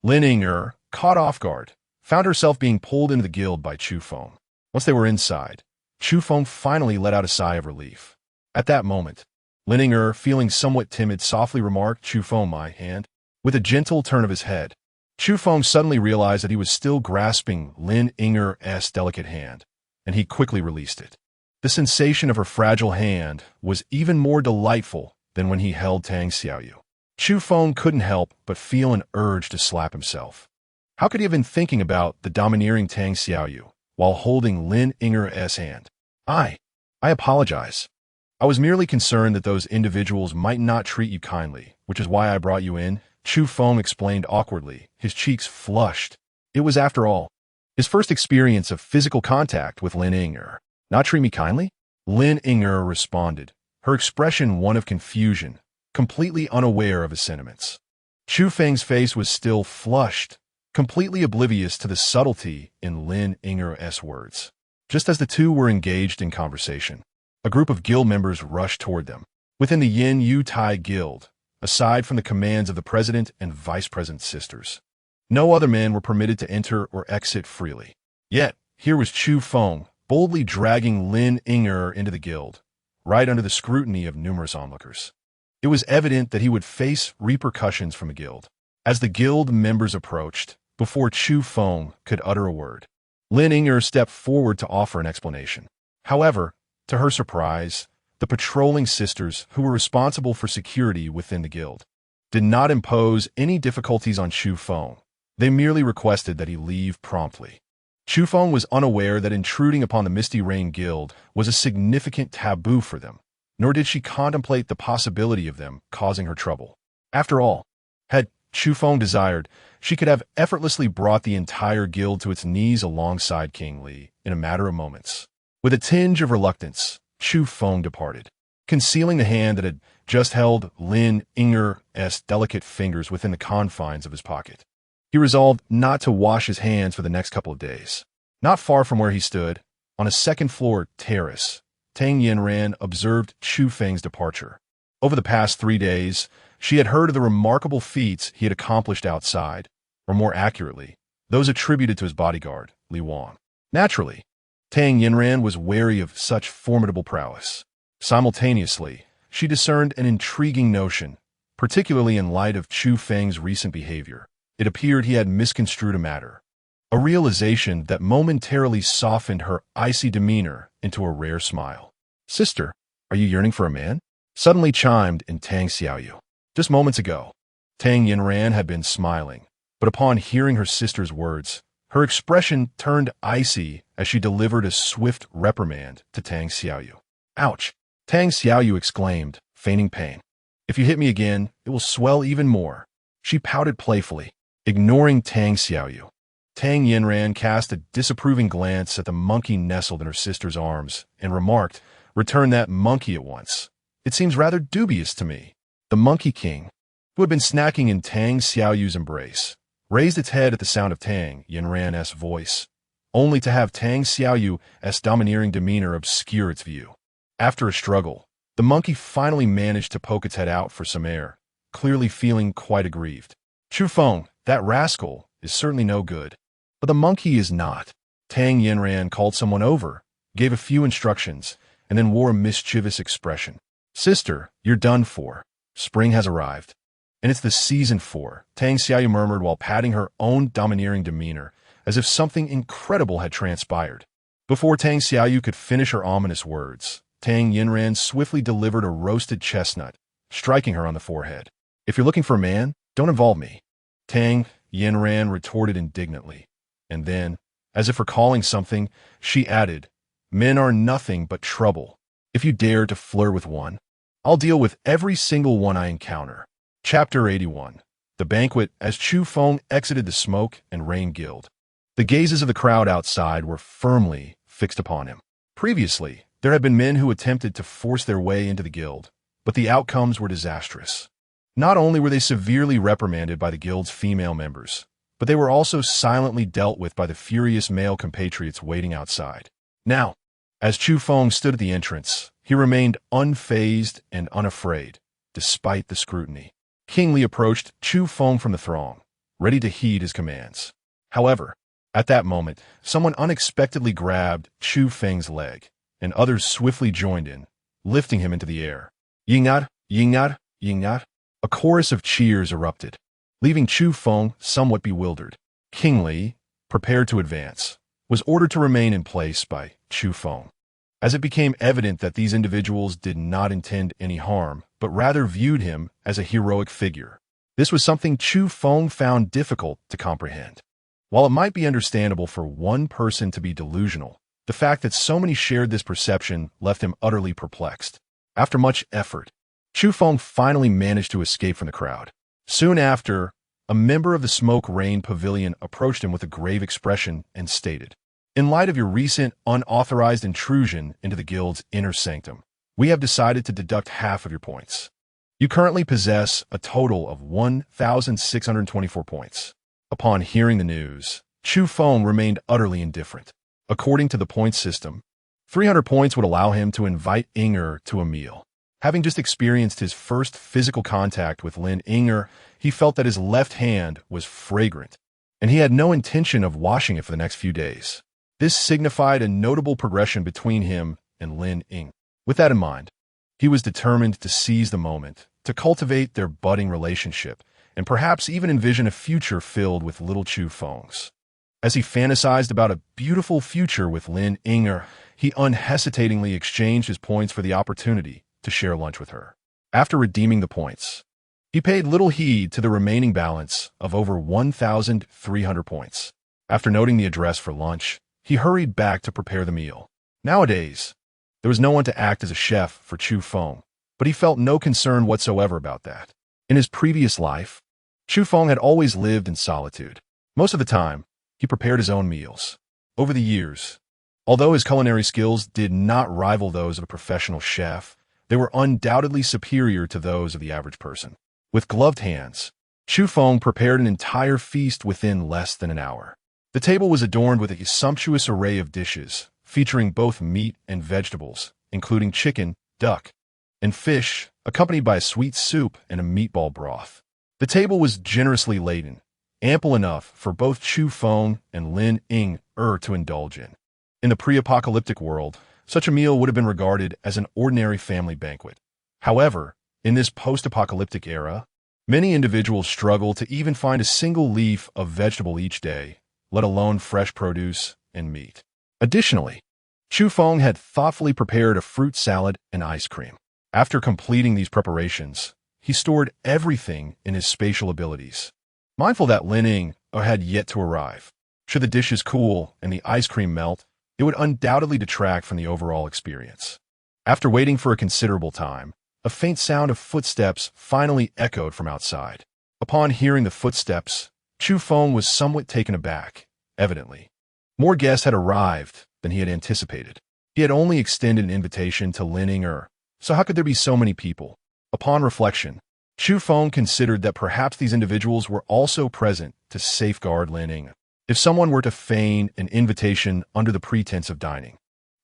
S1: Lin Ying'er, caught off guard, found herself being pulled into the guild by Chu Feng. Once they were inside, Chu Feng finally let out a sigh of relief. At that moment, Lin Ying'er, feeling somewhat timid, softly remarked, "Chu Feng, my hand." With a gentle turn of his head, Chu Feng suddenly realized that he was still grasping Lin Ying'er's delicate hand, and he quickly released it. The sensation of her fragile hand was even more delightful than when he held Tang Xiaoyu. Chu Feng couldn't help but feel an urge to slap himself. How could he have been thinking about the domineering Tang Xiaoyu while holding Lin Ying'er's hand? I apologize. I was merely concerned that those individuals might not treat you kindly, which is why I brought you in, Chu Feng explained awkwardly, his cheeks flushed. It was, after all, his first experience of physical contact with Lin Ying'er. Not treat me kindly? Lin Ying'er responded, her expression one of confusion, completely unaware of his sentiments. Chu Feng's face was still flushed, completely oblivious to the subtlety in Lin Ying'er's words. Just as the two were engaged in conversation, a group of guild members rushed toward them. Within the Yin Yu Tai Guild, aside from the commands of the president and vice president's sisters, no other men were permitted to enter or exit freely. Yet, here was Chu Feng, boldly dragging Lin Ying'er into the guild, right under the scrutiny of numerous onlookers. It was evident that he would face repercussions from the guild. As the guild members approached, before Chu Feng could utter a word, Lin Ying'er stepped forward to offer an explanation. However, to her surprise, the patrolling sisters, who were responsible for security within the guild, did not impose any difficulties on Chu Feng. They merely requested that he leave promptly. Chu Feng was unaware that intruding upon the Misty Rain Guild was a significant taboo for them, nor did she contemplate the possibility of them causing her trouble. After all, had Chu Feng desired, she could have effortlessly brought the entire guild to its knees alongside King Li in a matter of moments. With a tinge of reluctance, Chu Feng departed, concealing the hand that had just held Lin Ying'er's delicate fingers within the confines of his pocket. He resolved not to wash his hands for the next couple of days. Not far from where he stood, on a second-floor terrace, Tang Yinran observed Chu Feng's departure. Over the past 3 days, she had heard of the remarkable feats he had accomplished outside, or more accurately, those attributed to his bodyguard, Li Wang. Naturally, Tang Yinran was wary of such formidable prowess. Simultaneously, she discerned an intriguing notion, particularly in light of Chu Feng's recent behavior. It appeared he had misconstrued a matter. A realization that momentarily softened her icy demeanor into a rare smile. "Sister, are you yearning for a man?" suddenly chimed in Tang Xiaoyu. Just moments ago, Tang Yinran had been smiling, but upon hearing her sister's words, her expression turned icy as she delivered a swift reprimand to Tang Xiaoyu. "Ouch!" Tang Xiaoyu exclaimed, feigning pain. "If you hit me again, it will swell even more." She pouted playfully, ignoring Tang Xiaoyu. Tang Yinran cast a disapproving glance at the monkey nestled in her sister's arms and remarked, "Return that monkey at once. It seems rather dubious to me." The Monkey King, who had been snacking in Tang Xiaoyu's embrace, raised its head at the sound of Tang Yinran's voice, only to have Tang Xiaoyu's domineering demeanor obscure its view. After a struggle, the monkey finally managed to poke its head out for some air, clearly feeling quite aggrieved. "Chu Feng, that rascal is certainly no good. But the monkey is not." Tang Yinran called someone over, gave a few instructions, and then wore a mischievous expression. "Sister, you're done for. Spring has arrived. And it's the season for," Tang Xiaoyu murmured while patting her own domineering demeanor, as if something incredible had transpired. Before Tang Xiaoyu could finish her ominous words, Tang Yinran swiftly delivered a roasted chestnut, striking her on the forehead. "If you're looking for a man, don't involve me," Tang Yinran retorted indignantly. And then, as if recalling something, she added, "Men are nothing but trouble. If you dare to flirt with one, I'll deal with every single one I encounter." Chapter 81. The Banquet. As Chu Feng exited the Smoke and Rain Guild, the gazes of the crowd outside were firmly fixed upon him. Previously, there had been men who attempted to force their way into the guild, but the outcomes were disastrous. Not only were they severely reprimanded by the guild's female members, but they were also silently dealt with by the furious male compatriots waiting outside. Now, as Chu Feng stood at the entrance, he remained unfazed and unafraid, despite the scrutiny. King Li approached Chu Feng from the throng, ready to heed his commands. However, at that moment, someone unexpectedly grabbed Chu Feng's leg, and others swiftly joined in, lifting him into the air. Yingat, Yingat, Yingat. A chorus of cheers erupted, leaving Chu Feng somewhat bewildered. King Li, prepared to advance, was ordered to remain in place by Chu Feng. As it became evident that these individuals did not intend any harm, but rather viewed him as a heroic figure. This was something Chu Feng found difficult to comprehend. While it might be understandable for one person to be delusional, the fact that so many shared this perception left him utterly perplexed. After much effort, Chu Feng finally managed to escape from the crowd. Soon after, a member of the Smoke Rain Pavilion approached him with a grave expression and stated, "In light of your recent unauthorized intrusion into the guild's inner sanctum, we have decided to deduct half of your points. You currently possess a total of 1,624 points." Upon hearing the news, Chu Feng remained utterly indifferent. According to the points system, 300 points would allow him to invite Inger to a meal. Having just experienced his first physical contact with Lin Inger, he felt that his left hand was fragrant, and he had no intention of washing it for the next few days. This signified a notable progression between him and Lin Ing. With that in mind, he was determined to seize the moment, to cultivate their budding relationship, and perhaps even envision a future filled with little Chu Fengs. As he fantasized about a beautiful future with Lin Inger, he unhesitatingly exchanged his points for the opportunity to share lunch with her. After redeeming the points, he paid little heed to the remaining balance of over 1,300 points. After noting the address for lunch, he hurried back to prepare the meal. Nowadays, there was no one to act as a chef for Chu Feng, but he felt no concern whatsoever about that. In his previous life, Chu Feng had always lived in solitude. Most of the time, he prepared his own meals. Over the years, although his culinary skills did not rival those of a professional chef, they were undoubtedly superior to those of the average person. With gloved hands, Chu Feng prepared an entire feast within less than an hour. The table was adorned with a sumptuous array of dishes, featuring both meat and vegetables, including chicken, duck, and fish, accompanied by a sweet soup and a meatball broth. The table was generously laden, ample enough for both Chu Feng and Lin Ing to indulge in. In the pre-apocalyptic world, such a meal would have been regarded as an ordinary family banquet. However, in this post-apocalyptic era, many individuals struggle to even find a single leaf of vegetable each day, let alone fresh produce and meat. Additionally, Chu Feng had thoughtfully prepared a fruit salad and ice cream. After completing these preparations, he stored everything in his spatial abilities, mindful that Lin Ing had yet to arrive. Should the dishes cool and the ice cream melt, it would undoubtedly detract from the overall experience. After waiting for a considerable time, a faint sound of footsteps finally echoed from outside. Upon hearing the footsteps, Chu Feng was somewhat taken aback. Evidently, more guests had arrived than he had anticipated. He had only extended an invitation to Lin Ing, so how could there be so many people? Upon reflection, Chu Feng considered that perhaps these individuals were also present to safeguard Lin Ing. If someone were to feign an invitation under the pretense of dining,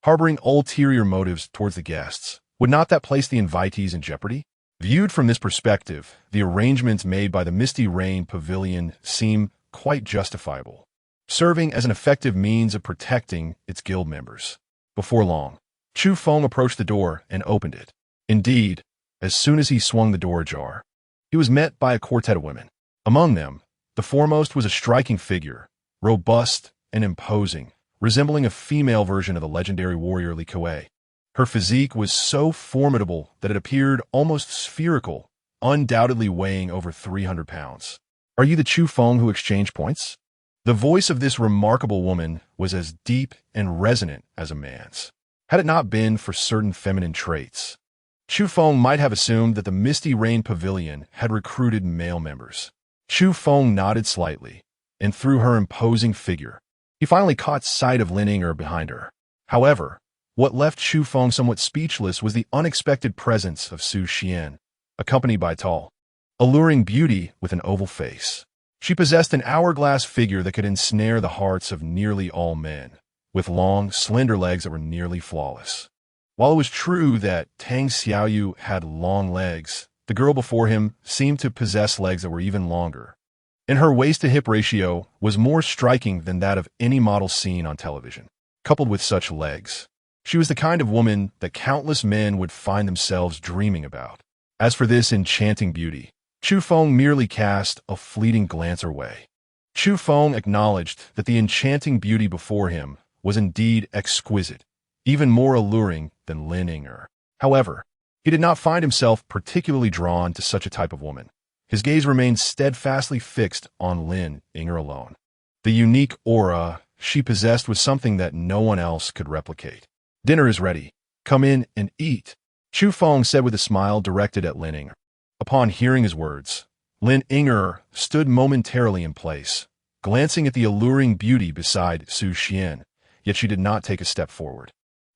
S1: harboring ulterior motives towards the guests, would not that place the invitees in jeopardy? Viewed from this perspective, the arrangements made by the Misty Rain Pavilion seem quite justifiable, serving as an effective means of protecting its guild members. Before long, Chu Feng approached the door and opened it. Indeed, as soon as he swung the door ajar, he was met by a quartet of women. Among them, the foremost was a striking figure, robust and imposing, resembling a female version of the legendary warrior Li Kuei. Her physique was so formidable that it appeared almost spherical, undoubtedly weighing over 300 pounds. "Are you the Chu Feng who exchanged points?" The voice of this remarkable woman was as deep and resonant as a man's. Had it not been for certain feminine traits, Chu Feng might have assumed that the Misty Rain Pavilion had recruited male members. Chu Feng nodded slightly, and through her imposing figure, he finally caught sight of Lin Ing behind her. However, what left Chu Feng somewhat speechless was the unexpected presence of Su Xian, accompanied by tall, alluring beauty with an oval face. She possessed an hourglass figure that could ensnare the hearts of nearly all men, with long, slender legs that were nearly flawless. While it was true that Tang Xiaoyu had long legs, the girl before him seemed to possess legs that were even longer, and her waist-to-hip ratio was more striking than that of any model seen on television. Coupled with such legs, she was the kind of woman that countless men would find themselves dreaming about. As for this enchanting beauty, Chu Feng merely cast a fleeting glance her way. Chu Feng acknowledged that the enchanting beauty before him was indeed exquisite, even more alluring than Lin Ying'er. However, he did not find himself particularly drawn to such a type of woman. His gaze remained steadfastly fixed on Lin Ying'er alone. The unique aura she possessed was something that no one else could replicate. "Dinner is ready. Come in and eat," Chu Feng said with a smile directed at Lin Ying'er. Upon hearing his words, Lin Ying'er stood momentarily in place, glancing at the alluring beauty beside Su Xian, yet she did not take a step forward.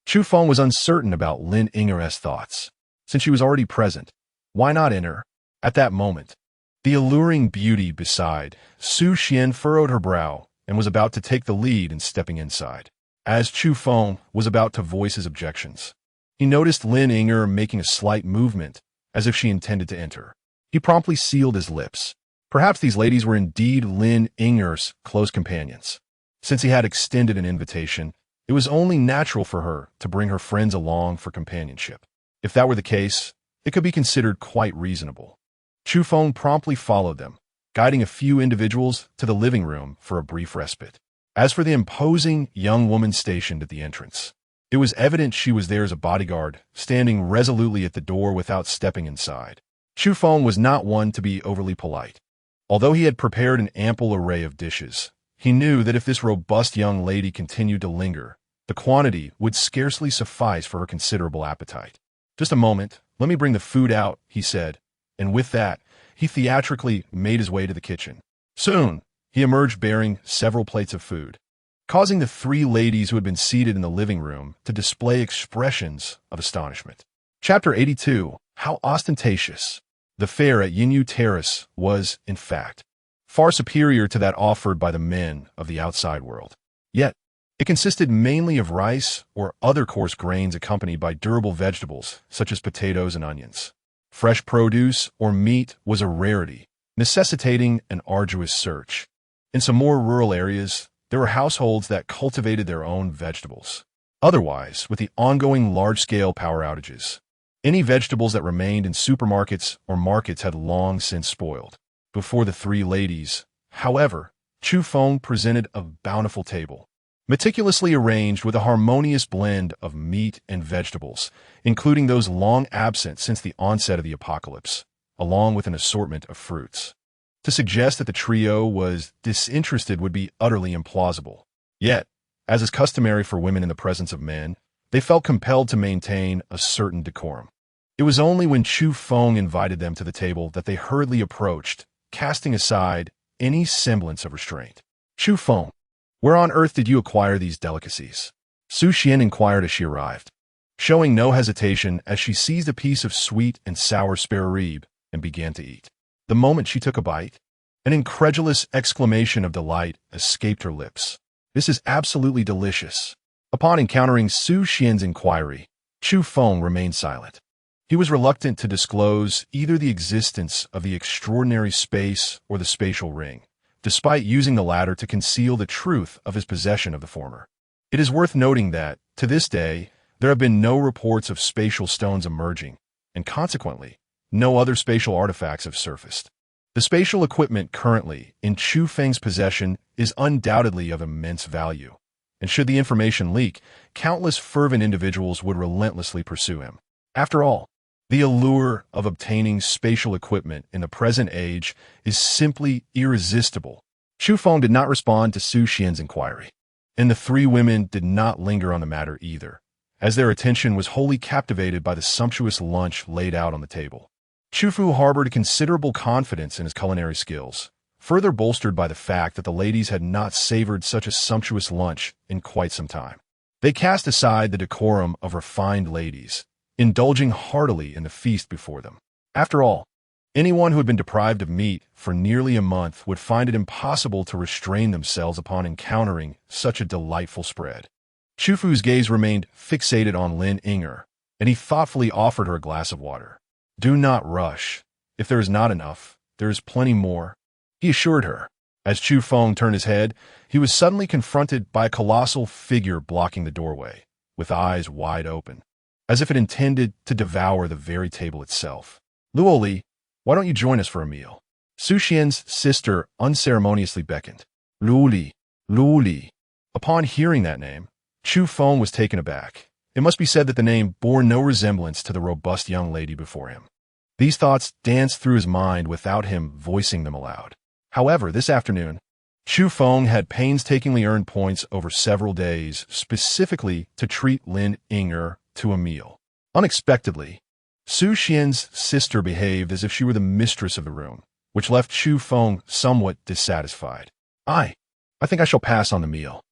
S1: Chu Feng was uncertain about Lin Ying'er's thoughts. Since she was already present, why not enter? At that moment, the alluring beauty beside Su Xian furrowed her brow and was about to take the lead in stepping inside. As Chu Feng was about to voice his objections, he noticed Lin Ying'er making a slight movement, as if she intended to enter. He promptly sealed his lips. Perhaps these ladies were indeed Lin Ying'er's close companions. Since he had extended an invitation, it was only natural for her to bring her friends along for companionship. If that were the case, it could be considered quite reasonable. Chu Feng promptly followed them, guiding a few individuals to the living room for a brief respite. As for the imposing young woman stationed at the entrance, it was evident she was there as a bodyguard, standing resolutely at the door without stepping inside. Chu Feng was not one to be overly polite. Although he had prepared an ample array of dishes, he knew that if this robust young lady continued to linger, the quantity would scarcely suffice for her considerable appetite. "Just a moment, let me bring the food out," he said, and with that, he theatrically made his way to the kitchen. Soon, he emerged bearing several plates of food, causing the three ladies who had been seated in the living room to display expressions of astonishment. Chapter 82. How ostentatious. The fare at Yinyu Terrace was, in fact, far superior to that offered by the men of the outside world. Yet, it consisted mainly of rice or other coarse grains accompanied by durable vegetables such as potatoes and onions. Fresh produce or meat was a rarity, necessitating an arduous search. In some more rural areas, there were households that cultivated their own vegetables. Otherwise, with the ongoing large-scale power outages, any vegetables that remained in supermarkets or markets had long since spoiled. Before the three ladies, however, Chu Feng presented a bountiful table, meticulously arranged with a harmonious blend of meat and vegetables, including those long absent since the onset of the apocalypse, along with an assortment of fruits. To suggest that the trio was disinterested would be utterly implausible. Yet, as is customary for women in the presence of men, they felt compelled to maintain a certain decorum. It was only when Chu Feng invited them to the table that they hurriedly approached, casting aside any semblance of restraint. "Chu Feng, where on earth did you acquire these delicacies?" Su Xian inquired as she arrived, showing no hesitation as she seized a piece of sweet and sour spare rib and began to eat. The moment she took a bite, an incredulous exclamation of delight escaped her lips. "This is absolutely delicious." Upon encountering Su Xian's inquiry, Chu Feng remained silent. He was reluctant to disclose either the existence of the extraordinary space or the spatial ring, despite using the latter to conceal the truth of his possession of the former. It is worth noting that, to this day, there have been no reports of spatial stones emerging, and consequently, no other spatial artifacts have surfaced. The spatial equipment currently in Chu Feng's possession is undoubtedly of immense value, and should the information leak, countless fervent individuals would relentlessly pursue him. After all, the allure of obtaining spatial equipment in the present age is simply irresistible. Chu Feng did not respond to Su Xian's inquiry, and the three women did not linger on the matter either, as their attention was wholly captivated by the sumptuous lunch laid out on the table. Chu Fu harbored considerable confidence in his culinary skills, further bolstered by the fact that the ladies had not savored such a sumptuous lunch in quite some time. They cast aside the decorum of refined ladies, indulging heartily in the feast before them. After all, anyone who had been deprived of meat for nearly a month would find it impossible to restrain themselves upon encountering such a delightful spread. Chu Fu's gaze remained fixated on Lin Ying'er, and he thoughtfully offered her a glass of water. "Do not rush. If there is not enough, there is plenty more," he assured her. As Chu Feng turned his head, he was suddenly confronted by a colossal figure blocking the doorway, with eyes wide open, as if it intended to devour the very table itself. "Luo Li, why don't you join us for a meal?" Su Xian's sister unceremoniously beckoned. "Luo Li, Luo Li." Upon hearing that name, Chu Feng was taken aback. It must be said that the name bore no resemblance to the robust young lady before him. These thoughts danced through his mind without him voicing them aloud. However, this afternoon, Chu Feng had painstakingly earned points over several days, specifically to treat Lin Ying'er to a meal. Unexpectedly, Su Xian's sister behaved as if she were the mistress of the room, which left Chu Feng somewhat dissatisfied. I think I shall pass on the meal.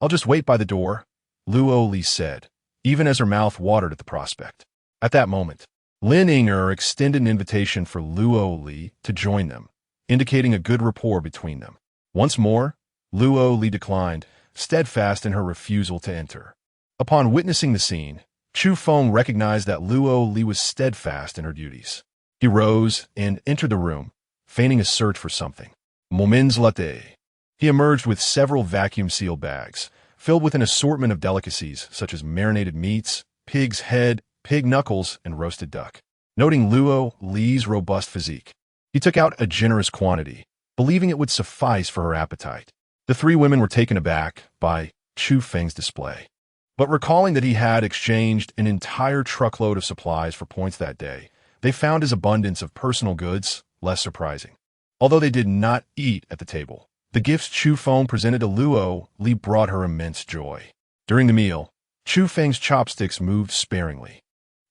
S1: I'll just wait by the door," Luo Li said, even as her mouth watered at the prospect. At that moment, Lin Ying'er extended an invitation for Luo Li to join them, indicating a good rapport between them. Once more, Luo Li declined, steadfast in her refusal to enter. Upon witnessing the scene, Chu Feng recognized that Luo Li was steadfast in her duties. He rose and entered the room, feigning a search for something. Moments latte. He emerged with several vacuum-sealed bags, filled with an assortment of delicacies such as marinated meats, pig's head, pig knuckles, and roasted duck. Noting Luo Li's robust physique, he took out a generous quantity, believing it would suffice for her appetite. The three women were taken aback by Chu Feng's display. But recalling that he had exchanged an entire truckload of supplies for points that day, they found his abundance of personal goods less surprising. Although they did not eat at the table, the gifts Chu Feng presented to Luo Li brought her immense joy. During the meal, Chu Feng's chopsticks moved sparingly,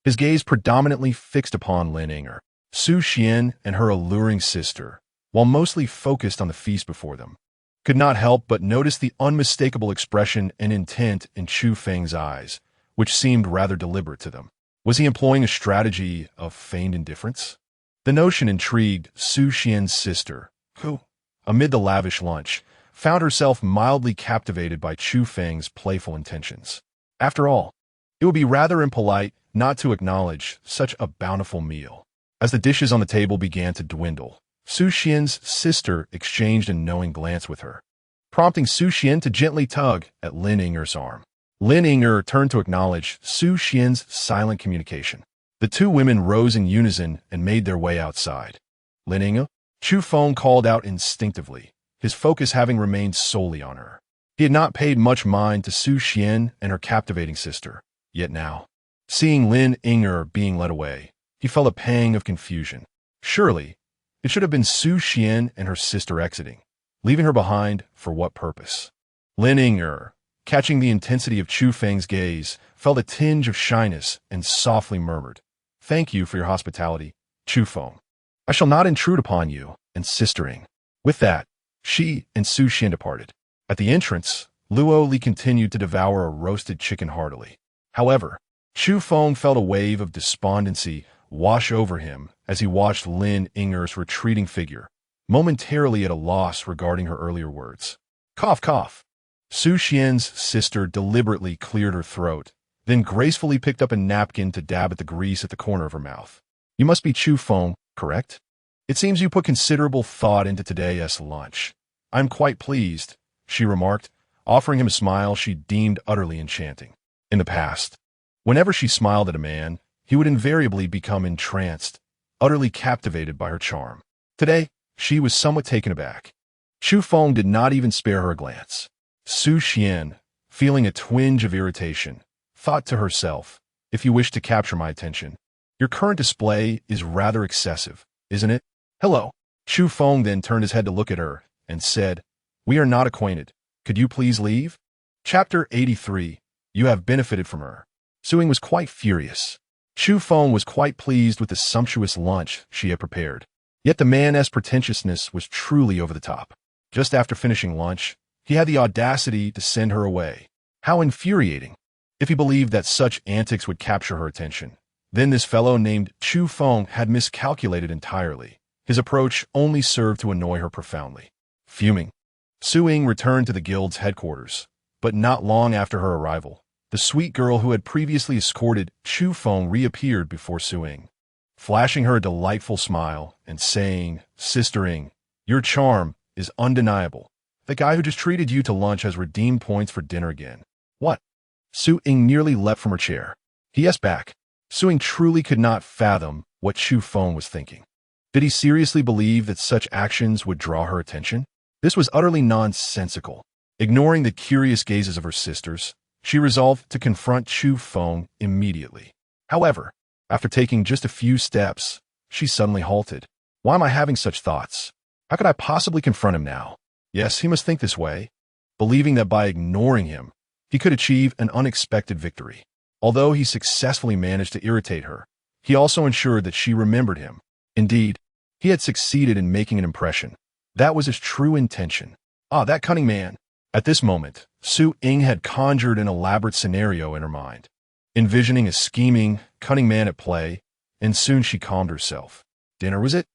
S1: his gaze predominantly fixed upon Lin Ying'er, Su Xian, and her alluring sister, while mostly focused on the feast before them. Could not help but notice the unmistakable expression and intent in Chu Feng's eyes, which seemed rather deliberate to them. Was he employing a strategy of feigned indifference? The notion intrigued Su Xian's sister, who, amid the lavish lunch, found herself mildly captivated by Chu Feng's playful intentions. After all, it would be rather impolite not to acknowledge such a bountiful meal. As the dishes on the table began to dwindle, Su Xian's sister exchanged a knowing glance with her, prompting Su Xian to gently tug at Lin Ying'er's arm. Lin Ying'er turned to acknowledge Su Xian's silent communication. The two women rose in unison and made their way outside. "Lin Ying'er?" Chu Feng called out instinctively, his focus having remained solely on her. He had not paid much mind to Su Xian and her captivating sister, yet now, seeing Lin Ying'er being led away, he felt a pang of confusion. Surely, it should have been Su Xian and her sister exiting, leaving her behind for what purpose? Lin Ying'er, catching the intensity of Chu Feng's gaze, felt a tinge of shyness and softly murmured, "Thank you for your hospitality, Chu Feng. I shall not intrude upon you and sistering." With that, she and Su Xian departed. At the entrance, Luo Li continued to devour a roasted chicken heartily. However, Chu Feng felt a wave of despondency wash over him as he watched Lin Ying'er's retreating figure, momentarily at a loss regarding her earlier words. Cough, cough. Su Xian's sister deliberately cleared her throat, then gracefully picked up a napkin to dab at the grease at the corner of her mouth. "You must be Chu Feng, correct? It seems you put considerable thought into today's lunch. I'm quite pleased," she remarked, offering him a smile she deemed utterly enchanting. In the past, whenever she smiled at a man, he would invariably become entranced, utterly captivated by her charm. Today, she was somewhat taken aback. Chu Feng did not even spare her a glance. Su Xian, feeling a twinge of irritation, thought to herself, "If you wish to capture my attention, your current display is rather excessive, isn't it?" "Hello." Chu Feng then turned his head to look at her and said, "We are not acquainted. Could you please leave?" Chapter 83. You have benefited from her. Suing was quite furious. Chu Feng was quite pleased with the sumptuous lunch she had prepared. Yet the man's pretentiousness was truly over the top. Just after finishing lunch, he had the audacity to send her away. How infuriating! If he believed that such antics would capture her attention, then this fellow named Chu Feng had miscalculated entirely. His approach only served to annoy her profoundly. Fuming, Su Ying returned to the guild's headquarters, but not long after her arrival, The sweet girl who had previously escorted Chu Feng reappeared before Su Ying, flashing her a delightful smile and saying, "Sister Ying, your charm is undeniable. The guy who just treated you to lunch has redeemed points for dinner again." "What?" Su Ying nearly leapt from her chair. He asked back. Su Ying truly could not fathom what Chu Feng was thinking. Did he seriously believe that such actions would draw her attention? This was utterly nonsensical. Ignoring the curious gazes of her sisters, she resolved to confront Chu Feng immediately. However, after taking just a few steps, she suddenly halted. Why am I having such thoughts? How could I possibly confront him now? Yes, he must think this way, believing that by ignoring him, he could achieve an unexpected victory. Although he successfully managed to irritate her, he also ensured that she remembered him. Indeed, he had succeeded in making an impression. That was his true intention. Ah, that cunning man. At this moment, Su Ying had conjured an elaborate scenario in her mind, envisioning a scheming, cunning man at play, and soon she calmed herself. Dinner, was it?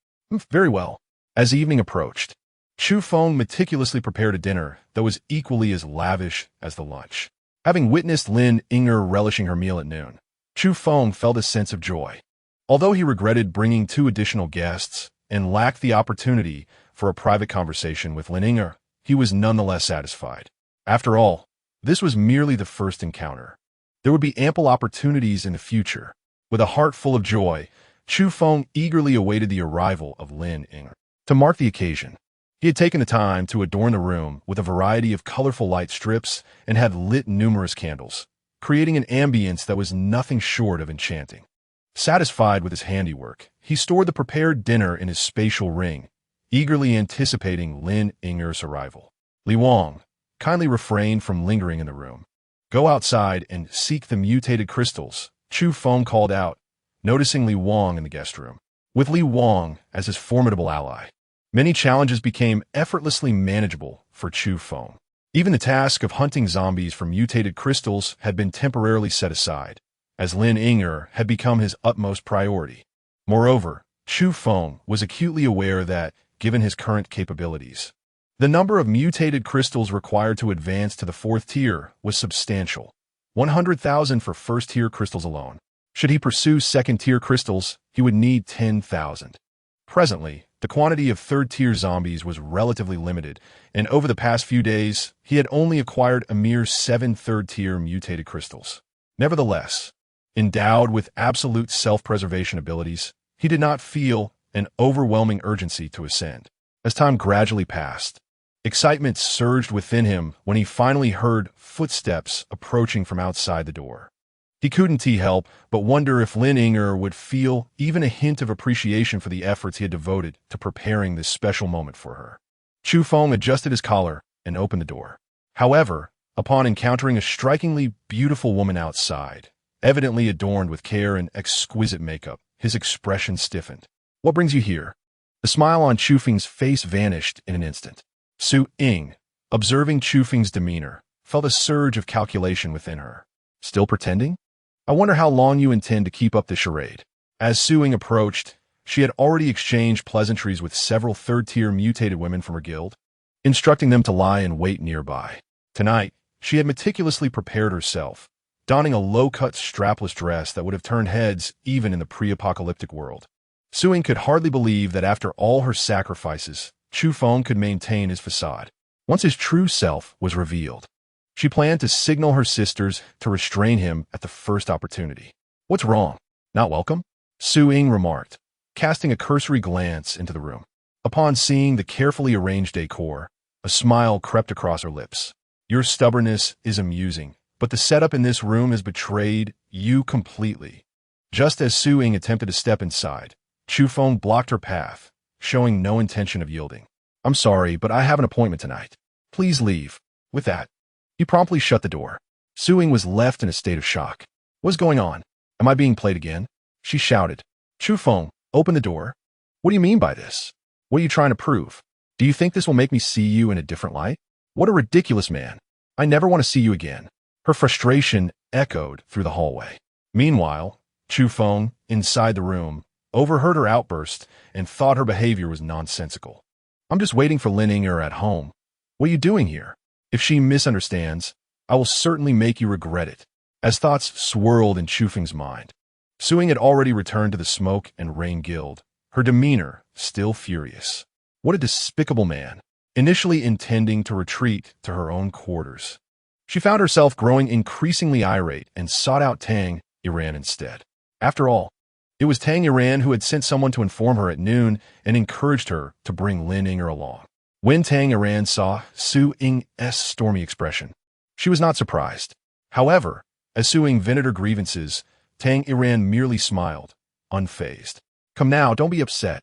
S1: Very well. As evening approached, Chu Feng meticulously prepared a dinner that was equally as lavish as the lunch. Having witnessed Lin Yinger relishing her meal at noon, Chu Feng felt a sense of joy. Although he regretted bringing 2 additional guests and lacked the opportunity for a private conversation with Lin Yinger, he was nonetheless satisfied. After all, this was merely the first encounter. There would be ample opportunities in the future. With a heart full of joy, Chu Feng eagerly awaited the arrival of Lin Yinger. To mark the occasion, he had taken the time to adorn the room with a variety of colorful light strips and had lit numerous candles, creating an ambience that was nothing short of enchanting. Satisfied with his handiwork, he stored the prepared dinner in his spatial ring, eagerly anticipating Lin Yinger's arrival. "Li Wang, kindly refrain from lingering in the room. Go outside and seek the mutated crystals," Chu Feng called out, noticing Li Wang in the guest room. With Li Wang as his formidable ally, many challenges became effortlessly manageable for Chu Feng. Even the task of hunting zombies for mutated crystals had been temporarily set aside, as Lin Yinger had become his utmost priority. Moreover, Chu Feng was acutely aware that, given his current capabilities, the number of mutated crystals required to advance to the 4th tier was substantial. 100,000 for 1st-tier crystals alone. Should he pursue 2nd-tier crystals, he would need 10,000. Presently, the quantity of 3rd-tier zombies was relatively limited, and over the past few days, he had only acquired a mere 7 3rd-tier mutated crystals. Nevertheless, endowed with absolute self-preservation abilities, he did not feel an overwhelming urgency to ascend. As time gradually passed, excitement surged within him when he finally heard footsteps approaching from outside the door. He couldn't help but wonder if Lin Yinger would feel even a hint of appreciation for the efforts he had devoted to preparing this special moment for her. Chu Feng adjusted his collar and opened the door. However, upon encountering a strikingly beautiful woman outside, evidently adorned with care and exquisite makeup, his expression stiffened. "What brings you here?" The smile on Chu Feng's face vanished in an instant. Su Ying, observing Chu Feng's demeanor, felt a surge of calculation within her. "Still pretending? I wonder how long you intend to keep up the charade." As Su Ying approached, she had already exchanged pleasantries with several 3rd-tier mutated women from her guild, instructing them to lie in wait nearby. Tonight, she had meticulously prepared herself, donning a low-cut strapless dress that would have turned heads even in the pre-apocalyptic world. Su Ying could hardly believe that after all her sacrifices, Chu Feng could maintain his facade. Once his true self was revealed, she planned to signal her sisters to restrain him at the first opportunity. "What's wrong? Not welcome?" Su Ying remarked, casting a cursory glance into the room. Upon seeing the carefully arranged decor, a smile crept across her lips. "Your stubbornness is amusing, but the setup in this room has betrayed you completely." Just as Su Ying attempted to step inside, Chu Feng blocked her path, showing no intention of yielding. "I'm sorry, but I have an appointment tonight. Please leave." With that, he promptly shut the door. Su Ying was left in a state of shock. "What's going on? Am I being played again?" she shouted. "Chu Feng, open the door. What do you mean by this? What are you trying to prove? Do you think this will make me see you in a different light? What a ridiculous man. I never want to see you again." Her frustration echoed through the hallway. Meanwhile, Chu Feng, inside the room, overheard her outburst and thought her behavior was nonsensical. "I'm just waiting for Lin Yinger at home. What are you doing here? If she misunderstands, I will certainly make you regret it." As thoughts swirled in Chu Feng's mind, Suing had already returned to the Smoke and Rain Guild, her demeanor still furious. What a despicable man, initially intending to retreat to her own quarters. She found herself growing increasingly irate and sought out Tang Yiran instead. After all, it was Tang Yiran who had sent someone to inform her at noon and encouraged her to bring Lin Yinger along. When Tang Yiran saw Su Ying's stormy expression, she was not surprised. However, as Su Ying vented her grievances, Tang Yiran merely smiled, unfazed. Come now, don't be upset.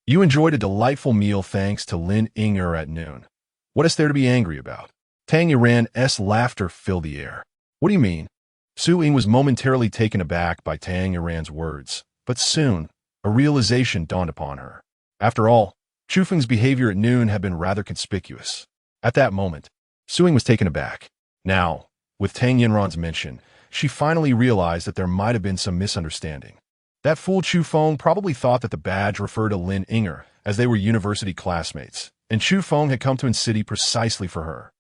S1: You enjoyed a delightful meal thanks to Lin Yinger at noon. What is there to be angry about? Tang Yiran's laughter filled the air. What do you mean? Su Ying was momentarily taken aback by Tang Yiran's words, but soon a realization dawned upon her. After all, Chu Feng's behavior at noon had been rather conspicuous. At that moment, Su Ying was taken aback. Now, with Tang Yiran's mention, she finally realized that there might have been some misunderstanding. That fool Chu Feng probably thought that the badge referred to Lin Yinger, as they were university classmates, and Chu Feng had come to An City precisely for her.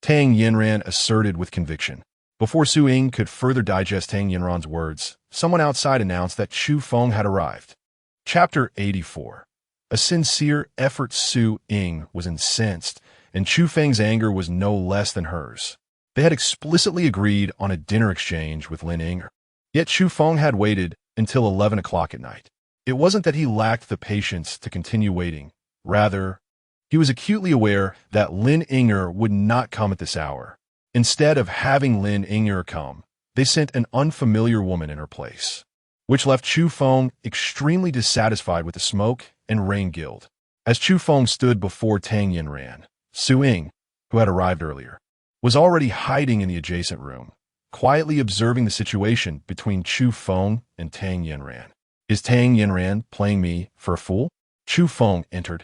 S1: Tang Yiran asserted with conviction. Before Su Ying could further digest Tang Yiran's words, someone outside announced that Chu Feng had arrived. Chapter 84. A sincere effort. Su Ying was incensed, and Chu Feng's anger was no less than hers. They had explicitly agreed on a dinner exchange with Lin Yinger. Yet Chu Feng had waited until 11 o'clock at night. It wasn't that he lacked the patience to continue waiting. Rather, he was acutely aware that Lin Yinger would not come at this hour. Instead of having Lin Yinger come, they sent an unfamiliar woman in her place, which left Chu Feng extremely dissatisfied with the Smoke and Rain Guild. As Chu Feng stood before Tang Yiran, Su Ying, who had arrived earlier, was already hiding in the adjacent room, quietly observing the situation between Chu Feng and Tang Yiran. Is Tang Yiran playing me for a fool? Chu Feng entered,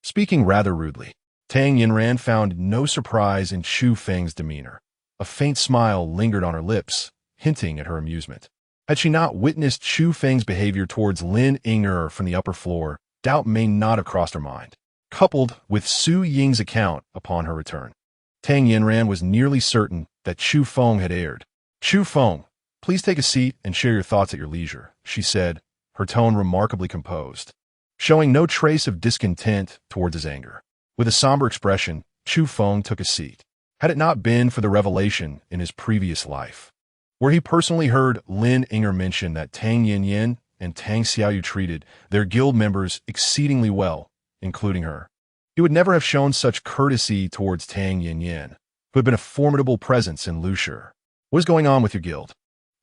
S1: speaking rather rudely. Tang Yiran found no surprise in Chu Feng's demeanor. A faint smile lingered on her lips, hinting at her amusement. Had she not witnessed Chu Feng's behavior towards Lin Yinger from the upper floor, doubt may not have crossed her mind. Coupled with Su Ying's account upon her return, Tang Yiran was nearly certain that Chu Feng had erred. Chu Feng, please take a seat and share your thoughts at your leisure, she said, her tone remarkably composed, showing no trace of discontent towards his anger. With a somber expression, Chu Feng took a seat. Had it not been for the revelation in his previous life, where he personally heard Lin Yinger mention that Tang Yin and Tang Xiaoyu treated their guild members exceedingly well, including her, he would never have shown such courtesy towards Tang Yin, who had been a formidable presence in Lushur. What is going on with your guild?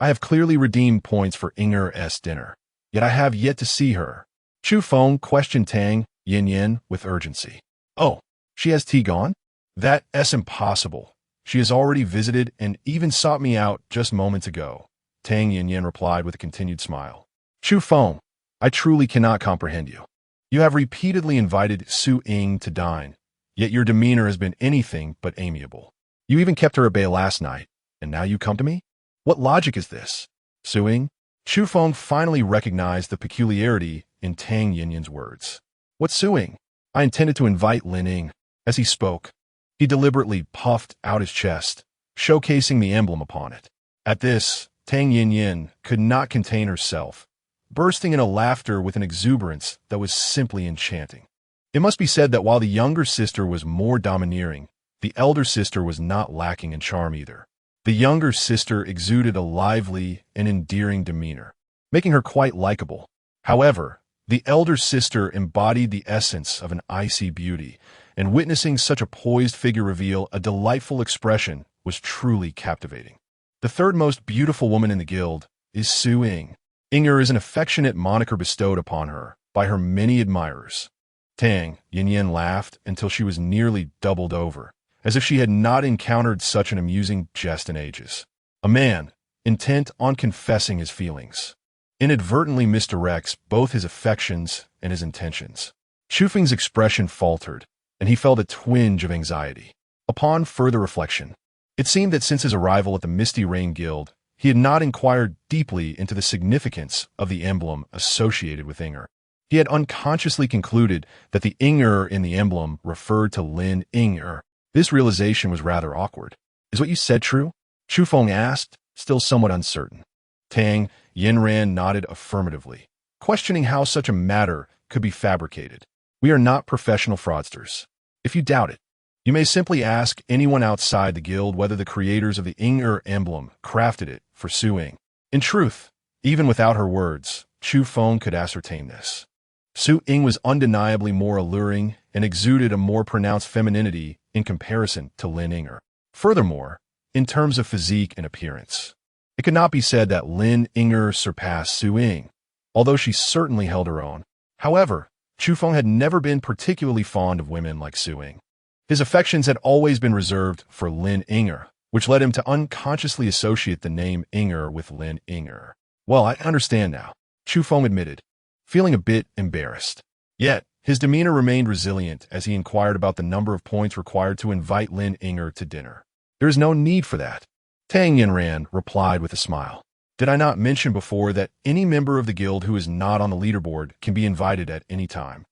S1: I have clearly redeemed points for Yinger's dinner, yet I have yet to see her. Chu Feng questioned Tang Yin with urgency. Oh, she has tea gone? That's impossible. She has already visited and even sought me out just moments ago, Tang Yin replied with a continued smile. Chu Feng, I truly cannot comprehend you. You have repeatedly invited Su Ying to dine, yet your demeanor has been anything but amiable. You even kept her at bay last night, and now you come to me? What logic is this? Su Ying? Chu Feng finally recognized the peculiarity in Tang Yin's words. What's Su Ying? I intended to invite Lin Ying. As he spoke, he deliberately puffed out his chest, showcasing the emblem upon it. At this, Tang Yin could not contain herself, bursting into laughter with an exuberance that was simply enchanting. It must be said that while the younger sister was more domineering, the elder sister was not lacking in charm either. The younger sister exuded a lively and endearing demeanor, making her quite likable. However, the elder sister embodied the essence of an icy beauty, and witnessing such a poised figure reveal a delightful expression was truly captivating. The third most beautiful woman in the guild is Su Ying. Yinger is an affectionate moniker bestowed upon her by her many admirers. Tang Yin laughed until she was nearly doubled over, as if she had not encountered such an amusing jest in ages. A man, intent on confessing his feelings, inadvertently misdirects both his affections and his intentions. Chu Feng's expression faltered, and he felt a twinge of anxiety. Upon further reflection, it seemed that since his arrival at the Misty Rain Guild, he had not inquired deeply into the significance of the emblem associated with Yinger. He had unconsciously concluded that the Yinger in the emblem referred to Lin Yinger. This realization was rather awkward. Is what you said true? Chu Feng asked, still somewhat uncertain. Tang Yinran nodded affirmatively, questioning how such a matter could be fabricated. We are not professional fraudsters. If you doubt it, you may simply ask anyone outside the guild whether the creators of the Ing emblem crafted it for Su Ying. In truth, even without her words, Chu Feng could ascertain this. Su Ying was undeniably more alluring and exuded a more pronounced femininity in comparison to Lin Inger. Furthermore, in terms of physique and appearance, it could not be said that Lin Inger surpassed Su Ying, although she certainly held her own. However, Chu Feng had never been particularly fond of women like Su Ying. His affections had always been reserved for Lin Inger, which led him to unconsciously associate the name Inger with Lin Inger. Well, I understand now, Chu Feng admitted, feeling a bit embarrassed. Yet, his demeanor remained resilient as he inquired about the number of points required to invite Lin Inger to dinner. There is no need for that, Tang Yinran replied with a smile. Did I not mention before that any member of the guild who is not on the leaderboard can be invited at any time,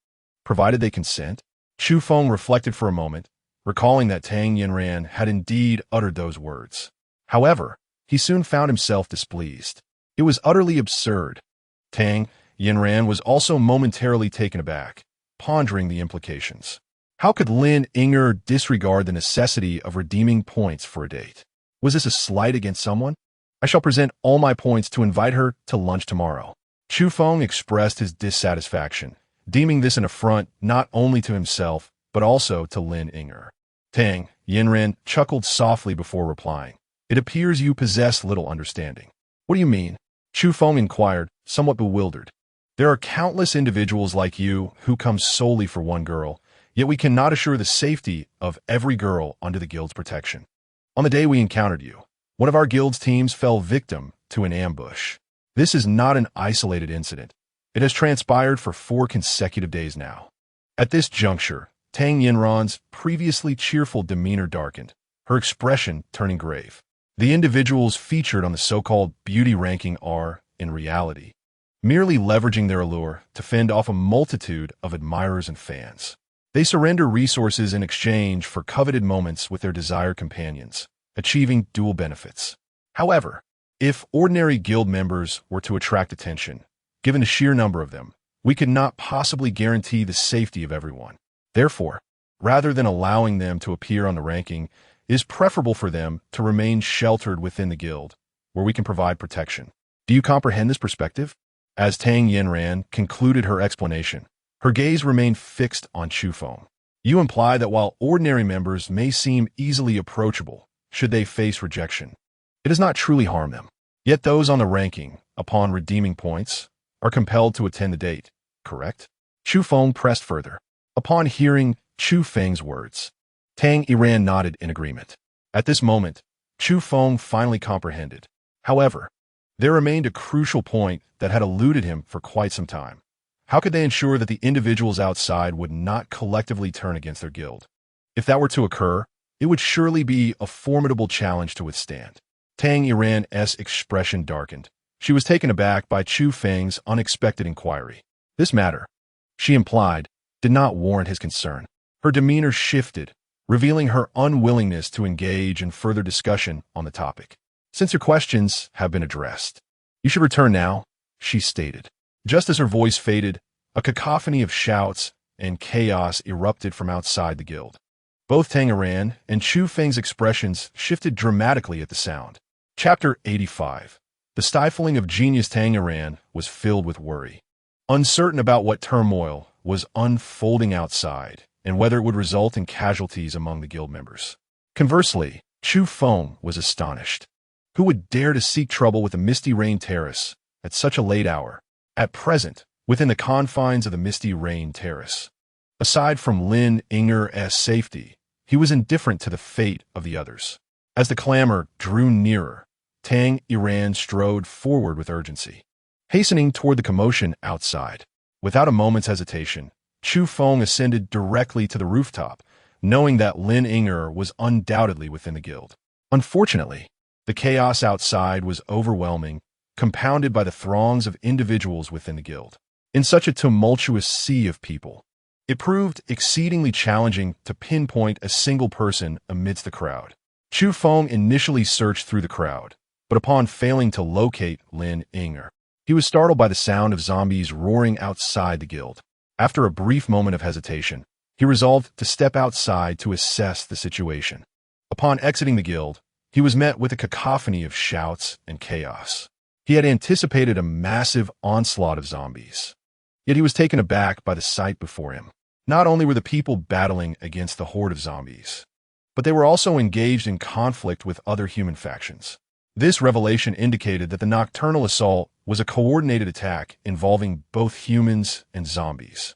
S1: provided they consent? Chu Feng reflected for a moment, recalling that Tang Yinran had indeed uttered those words. However, he soon found himself displeased. It was utterly absurd. Tang Yinran was also momentarily taken aback, pondering the implications. How could Lin Inger disregard the necessity of redeeming points for a date? Was this a slight against someone? I shall present all my points to invite her to lunch tomorrow. Chu Feng expressed his dissatisfaction, deeming this an affront not only to himself, but also to Lin Inger. Tang Yinran chuckled softly before replying. It appears you possess little understanding. What do you mean? Chu Feng inquired, somewhat bewildered. There are countless individuals like you who come solely for one girl, yet we cannot assure the safety of every girl under the guild's protection. On the day we encountered you, one of our guild's teams fell victim to an ambush. This is not an isolated incident. It has transpired for 4 consecutive days now. At this juncture, Tang Yinran's previously cheerful demeanor darkened, her expression turning grave. The individuals featured on the so-called beauty ranking are, in reality, merely leveraging their allure to fend off a multitude of admirers and fans. They surrender resources in exchange for coveted moments with their desired companions, achieving dual benefits. However, if ordinary guild members were to attract attention, given the sheer number of them, we could not possibly guarantee the safety of everyone. Therefore, rather than allowing them to appear on the ranking, it is preferable for them to remain sheltered within the guild, where we can provide protection. Do you comprehend this perspective? As Tang Yinran concluded her explanation, her gaze remained fixed on Chu Feng. You imply that while ordinary members may seem easily approachable, should they face rejection, it does not truly harm them. Yet those on the ranking, upon redeeming points, are compelled to attend the date, correct? Chu Feng pressed further. Upon hearing Chu Feng's words, Tang Yinran nodded in agreement. At this moment, Chu Feng finally comprehended. However, there remained a crucial point that had eluded him for quite some time. How could they ensure that the individuals outside would not collectively turn against their guild? If that were to occur, it would surely be a formidable challenge to withstand. Tang Yinran's expression darkened. She was taken aback by Chu Feng's unexpected inquiry. This matter, she implied, did not warrant his concern. Her demeanor shifted, revealing her unwillingness to engage in further discussion on the topic. Since your questions have been addressed, you should return now, she stated. Just as her voice faded, a cacophony of shouts and chaos erupted from outside the guild. Both Tang Yinran and Chu Feng's expressions shifted dramatically at the sound. Chapter 85. The stifling of genius Tang Yinran was filled with worry. Uncertain about what turmoil was unfolding outside and whether it would result in casualties among the guild members. Conversely, Chu Feng was astonished. Who would dare to seek trouble with the Misty Rain Terrace at such a late hour? At present, within the confines of the Misty Rain Terrace, aside from Lin Inger's safety, he was indifferent to the fate of the others. As the clamor drew nearer, Tang Yinran strode forward with urgency, hastening toward the commotion outside. Without a moment's hesitation, Chu Feng ascended directly to the rooftop, knowing that Lin Inger was undoubtedly within the guild. Unfortunately, the chaos outside was overwhelming, compounded by the throngs of individuals within the guild. In such a tumultuous sea of people, it proved exceedingly challenging to pinpoint a single person amidst the crowd. Chu Feng initially searched through the crowd, but upon failing to locate Lin Inger, he was startled by the sound of zombies roaring outside the guild. After a brief moment of hesitation, he resolved to step outside to assess the situation. Upon exiting the guild, he was met with a cacophony of shouts and chaos. He had anticipated a massive onslaught of zombies. Yet he was taken aback by the sight before him. Not only were the people battling against the horde of zombies, but they were also engaged in conflict with other human factions. This revelation indicated that the nocturnal assault was a coordinated attack involving both humans and zombies,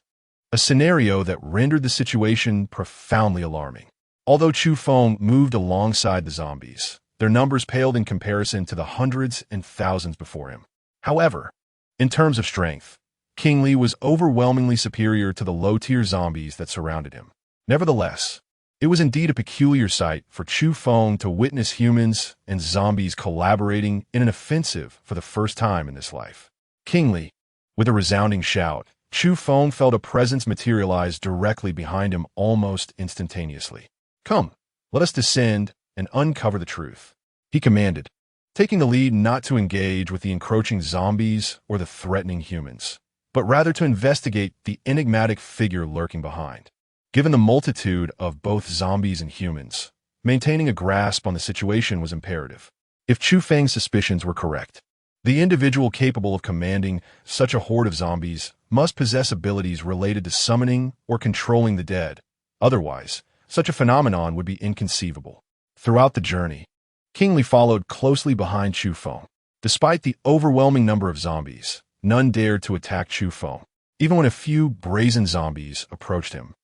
S1: a scenario that rendered the situation profoundly alarming. Although Chu Feng moved alongside the zombies, their numbers paled in comparison to the hundreds and thousands before him. However, in terms of strength, King Li was overwhelmingly superior to the low-tier zombies that surrounded him. Nevertheless, it was indeed a peculiar sight for Chu Feng to witness humans and zombies collaborating in an offensive for the first time in his life. King Li, with a resounding shout, Chu Feng felt a presence materialize directly behind him almost instantaneously. "Come, let us descend and uncover the truth," he commanded, taking the lead not to engage with the encroaching zombies or the threatening humans, but rather to investigate the enigmatic figure lurking behind. Given the multitude of both zombies and humans, maintaining a grasp on the situation was imperative. If Chu Feng's suspicions were correct, the individual capable of commanding such a horde of zombies must possess abilities related to summoning or controlling the dead. Otherwise, such a phenomenon would be inconceivable. Throughout the journey, King Li followed closely behind Chu Feng. Despite the overwhelming number of zombies, none dared to attack Chu Feng. Even when a few brazen zombies approached him,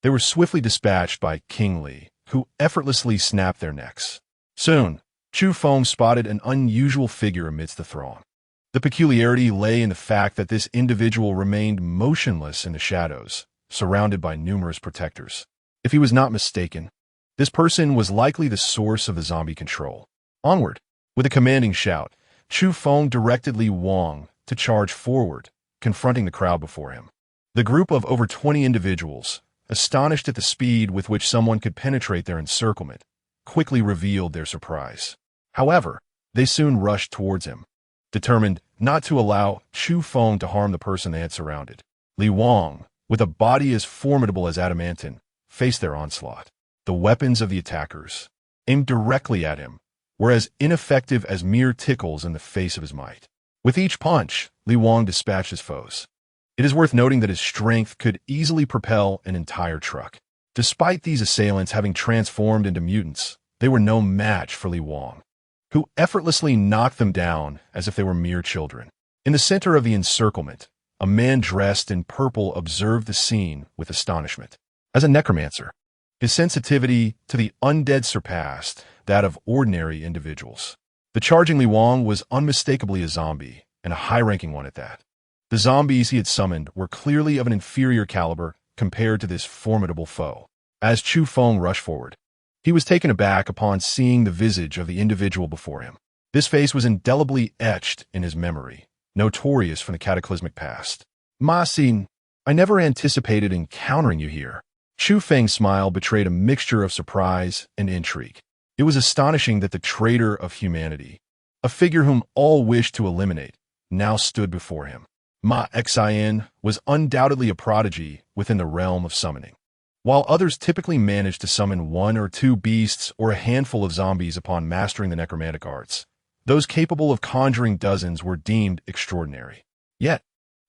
S1: they were swiftly dispatched by King Li, who effortlessly snapped their necks. Soon, Chu Feng spotted an unusual figure amidst the throng. The peculiarity lay in the fact that this individual remained motionless in the shadows, surrounded by numerous protectors. If he was not mistaken, this person was likely the source of the zombie control. Onward! With a commanding shout, Chu Feng directed Li Wang to charge forward, confronting the crowd before him. The group of over 20 individuals, astonished at the speed with which someone could penetrate their encirclement, quickly revealed their surprise. However, they soon rushed towards him, determined not to allow Chu Feng to harm the person they had surrounded. Li Wang, with a body as formidable as adamantine, faced their onslaught. The weapons of the attackers, aimed directly at him, were as ineffective as mere tickles in the face of his might. With each punch, Li Wang dispatched his foes. It is worth noting that his strength could easily propel an entire truck. Despite these assailants having transformed into mutants, they were no match for Li Wang, who effortlessly knocked them down as if they were mere children. In the center of the encirclement, a man dressed in purple observed the scene with astonishment. As a necromancer, his sensitivity to the undead surpassed that of ordinary individuals. The charging Li Wang was unmistakably a zombie, and a high-ranking one at that. The zombies he had summoned were clearly of an inferior caliber compared to this formidable foe. As Chu Feng rushed forward, he was taken aback upon seeing the visage of the individual before him. This face was indelibly etched in his memory, notorious from the cataclysmic past. "Ma Xin, I never anticipated encountering you here." Chu Feng's smile betrayed a mixture of surprise and intrigue. It was astonishing that the traitor of humanity, a figure whom all wished to eliminate, now stood before him. Ma Xin was undoubtedly a prodigy within the realm of summoning. While others typically managed to summon one or two beasts or a handful of zombies upon mastering the necromantic arts, those capable of conjuring dozens were deemed extraordinary. Yet,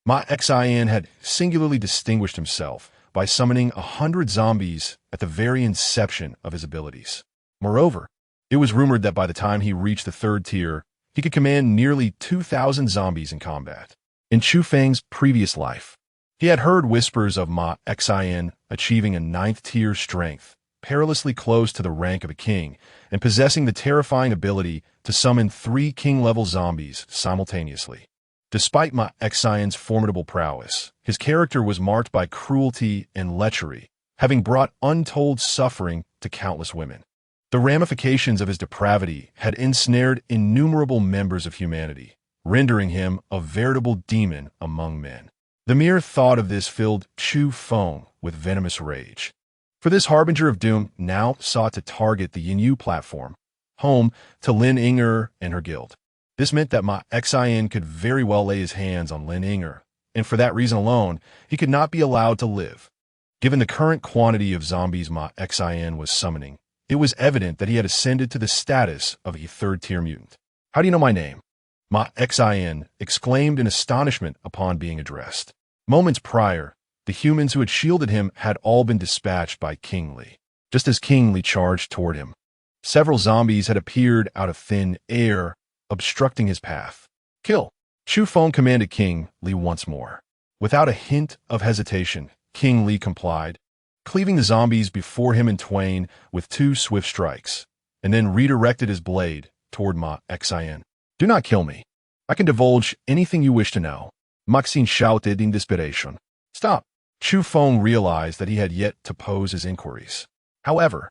S1: Ma Xin had singularly distinguished himself by summoning 100 zombies at the very inception of his abilities. Moreover, it was rumored that by the time he reached the 3rd tier, he could command nearly 2,000 zombies in combat. In Chu Feng's previous life, he had heard whispers of Ma Xin achieving a 9th tier strength, perilously close to the rank of a king, and possessing the terrifying ability to summon 3 king-level zombies simultaneously. Despite Ma Xion's formidable prowess, his character was marked by cruelty and lechery, having brought untold suffering to countless women. The ramifications of his depravity had ensnared innumerable members of humanity, rendering him a veritable demon among men. The mere thought of this filled Chu Feng with venomous rage. For this harbinger of doom now sought to target the Yin Yu platform, home to Lin Inger and her guild. This meant that Ma Xin could very well lay his hands on Lin Inger, and for that reason alone, he could not be allowed to live. Given the current quantity of zombies Ma Xin was summoning, it was evident that he had ascended to the status of a third-tier mutant. "How do you know my name?" Ma Xin exclaimed in astonishment upon being addressed. Moments prior, the humans who had shielded him had all been dispatched by King Li. Just as King Li charged toward him, several zombies had appeared out of thin air, obstructing his path. "Kill!" Chu Feng commanded King Li once more. Without a hint of hesitation, King Li complied, cleaving the zombies before him in twain with 2 swift strikes, and then redirected his blade toward Ma Xin. "Do not kill me. I can divulge anything you wish to know," Maxine shouted in desperation. "Stop!" Chu Feng realized that he had yet to pose his inquiries. However,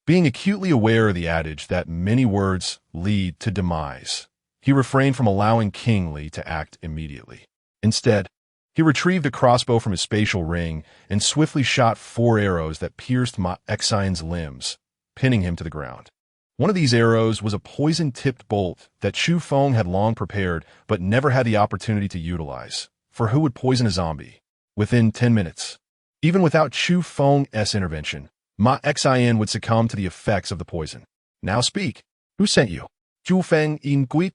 S1: being acutely aware of the adage that many words lead to demise, he refrained from allowing King Li to act immediately. Instead, he retrieved a crossbow from his spatial ring and swiftly shot 4 arrows that pierced Ma Xion's limbs, pinning him to the ground. One of these arrows was a poison-tipped bolt that Chu Feng had long prepared but never had the opportunity to utilize, for who would poison a zombie? Within 10 minutes. Even without Chu Feng's intervention, Ma Xian would succumb to the effects of the poison. "Now speak. Who sent you?" Chu Feng in Guit.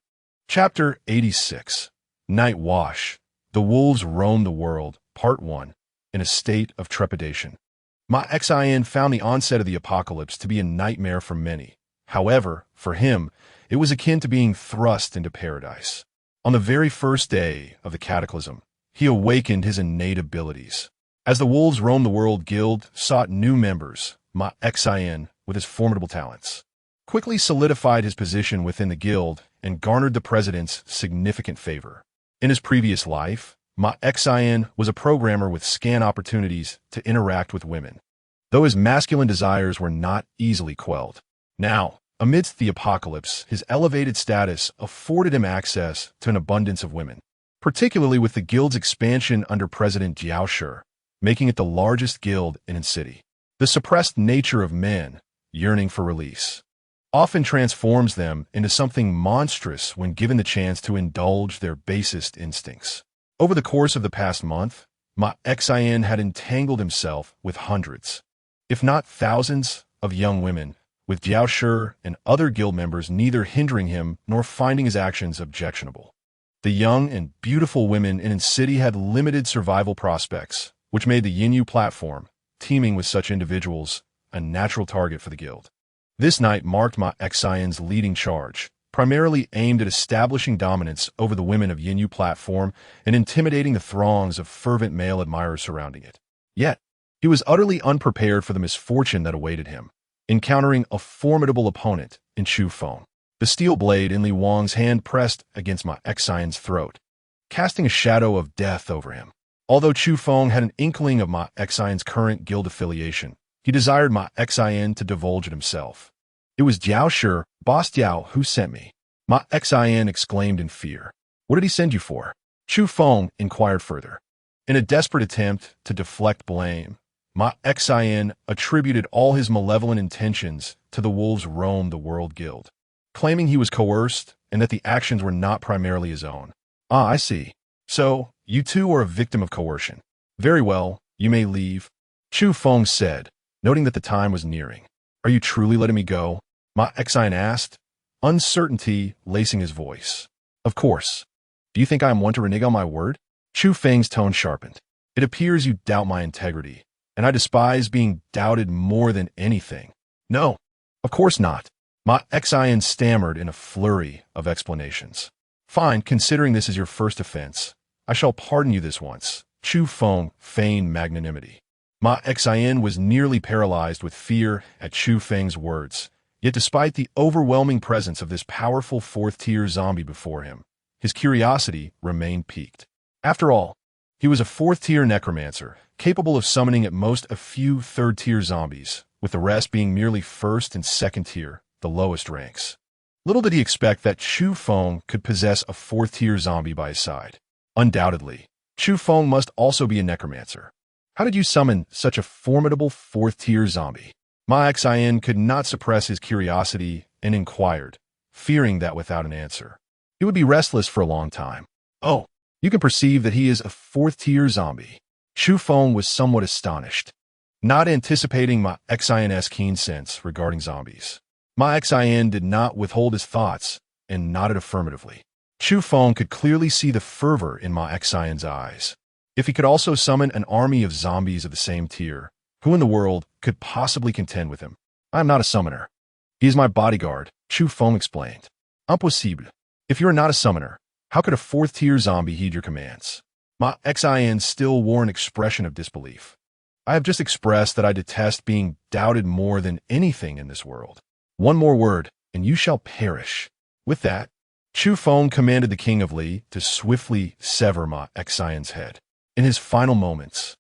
S1: Chapter 86. Night Wash. The Wolves Roam the World, Part 1, in a state of trepidation. Ma Xian found the onset of the apocalypse to be a nightmare for many. However, for him, it was akin to being thrust into paradise. On the very first day of the cataclysm, he awakened his innate abilities. As the Wolves Roam the World Guild sought new members, Ma Xian, with his formidable talents, quickly solidified his position within the guild and garnered the president's significant favor. In his previous life, Ma Xian was a programmer with scant opportunities to interact with women, though his masculine desires were not easily quelled. Now, amidst the apocalypse, his elevated status afforded him access to an abundance of women, particularly with the guild's expansion under President Jiao Shi, making it the largest guild in the city. The suppressed nature of men, yearning for release, often transforms them into something monstrous when given the chance to indulge their basest instincts. Over the course of the past month, Ma Xian had entangled himself with hundreds, if not thousands, of young women, with Jiao Shi and other guild members neither hindering him nor finding his actions objectionable. The young and beautiful women in the city had limited survival prospects, which made the Yinyu platform, teeming with such individuals, a natural target for the guild. This night marked Ma Xian's leading charge, primarily aimed at establishing dominance over the women of Yinyu platform and intimidating the throngs of fervent male admirers surrounding it. Yet, he was utterly unprepared for the misfortune that awaited him, encountering a formidable opponent in Chu Feng. The steel blade in Li Wang's hand pressed against Ma Xian's throat, casting a shadow of death over him. Although Chu Feng had an inkling of Ma Xian's current guild affiliation, he desired Ma Xian to divulge it himself. "It was Jiao Shi, Boss Jiao, who sent me," Ma Xian exclaimed in fear. "What did he send you for?" Chu Feng inquired further. In a desperate attempt to deflect blame, Ma Xian attributed all his malevolent intentions to the Wolves Roam the World Guild, claiming he was coerced and that the actions were not primarily his own. "Ah, I see. So, you too are a victim of coercion. Very well, you may leave," Chu Feng said, noting that the time was nearing. "Are you truly letting me go?" Ma Xian asked, uncertainty lacing his voice. "Of course. Do you think I am one to renege on my word?" Chu Feng's tone sharpened. "It appears you doubt my integrity, and I despise being doubted more than anything." "No, of course not." Ma Xian stammered in a flurry of explanations. "Fine, considering this is your first offense, I shall pardon you this once." Chu Feng feigned magnanimity. Ma Xian was nearly paralyzed with fear at Chu Feng's words, yet despite the overwhelming presence of this powerful fourth-tier zombie before him, his curiosity remained piqued. After all, he was a fourth-tier necromancer, capable of summoning at most a few third-tier zombies, with the rest being merely first and second-tier, the lowest ranks. Little did he expect that Chu Feng could possess a fourth-tier zombie by his side. Undoubtedly, Chu Feng must also be a necromancer. How did you summon such a formidable fourth-tier zombie? Ma Xian could not suppress his curiosity and inquired, fearing that without an answer, he would be restless for a long time. "Oh, you can perceive that he is a fourth-tier zombie." Chu Feng was somewhat astonished, not anticipating Ma Xin's keen sense regarding zombies. Ma Xin did not withhold his thoughts and nodded affirmatively. Chu Feng could clearly see the fervor in Ma Xin's eyes. If he could also summon an army of zombies of the same tier, who in the world could possibly contend with him? "I am not a summoner. He is my bodyguard," Chu Feng explained. "Impossible. If you are not a summoner, how could a fourth-tier zombie heed your commands?" Ma Xin still wore an expression of disbelief. "I have just expressed that I detest being doubted more than anything in this world. One more word, and you shall perish." With that, Chu Feng commanded the king of Li to swiftly sever Ma Xin's head. In his final moments,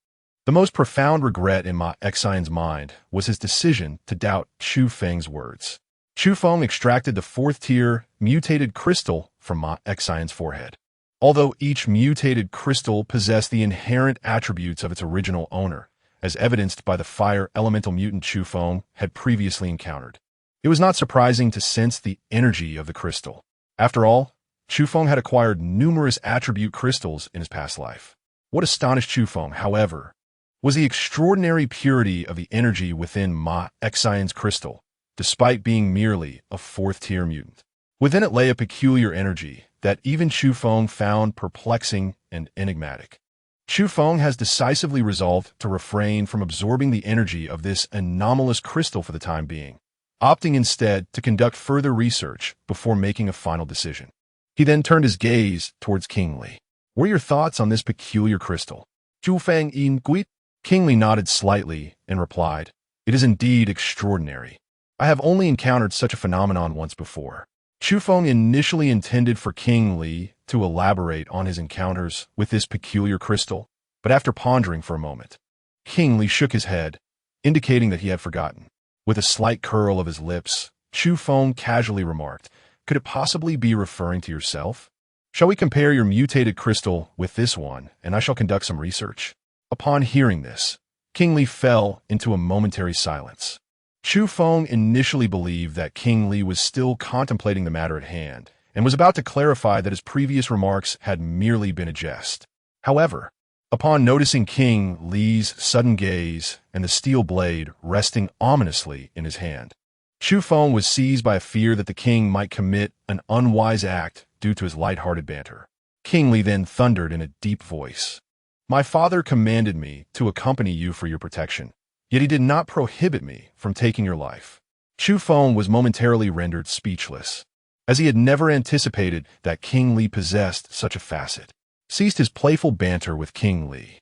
S1: the most profound regret in Ma Xin's mind was his decision to doubt Chu Feng's words. Chu Feng extracted the fourth-tier mutated crystal from Ma Xin's forehead. Although each mutated crystal possessed the inherent attributes of its original owner, as evidenced by the fire elemental mutant Chu Feng had previously encountered, it was not surprising to sense the energy of the crystal. After all, Chu Feng had acquired numerous attribute crystals in his past life. What astonished Chu Feng, however, was the extraordinary purity of the energy within Ma Xin's crystal, despite being merely a fourth-tier mutant. Within it lay a peculiar energy that even Chu Feng found perplexing and enigmatic. Chu Feng has decisively resolved to refrain from absorbing the energy of this anomalous crystal for the time being, opting instead to conduct further research before making a final decision. He then turned his gaze towards King Li. "What are your thoughts on this peculiar crystal?" Chu Feng inquired. King Li nodded slightly and replied, "It is indeed extraordinary. I have only encountered such a phenomenon once before." Chu Feng initially intended for King Li to elaborate on his encounters with this peculiar crystal, but after pondering for a moment, King Li shook his head, indicating that he had forgotten. With a slight curl of his lips, Chu Feng casually remarked, "Could it possibly be referring to yourself? Shall we compare your mutated crystal with this one, and I shall conduct some research?" Upon hearing this, King Li fell into a momentary silence. Chu Feng initially believed that King Li was still contemplating the matter at hand, and was about to clarify that his previous remarks had merely been a jest. However, upon noticing King Li's sudden gaze and the steel blade resting ominously in his hand, Chu Feng was seized by a fear that the king might commit an unwise act due to his light-hearted banter. King Li then thundered in a deep voice, "My father commanded me to accompany you for your protection, yet he did not prohibit me from taking your life." Chu Feng was momentarily rendered speechless, as he had never anticipated that King Li possessed such a facet. Ceased his playful banter with King Li,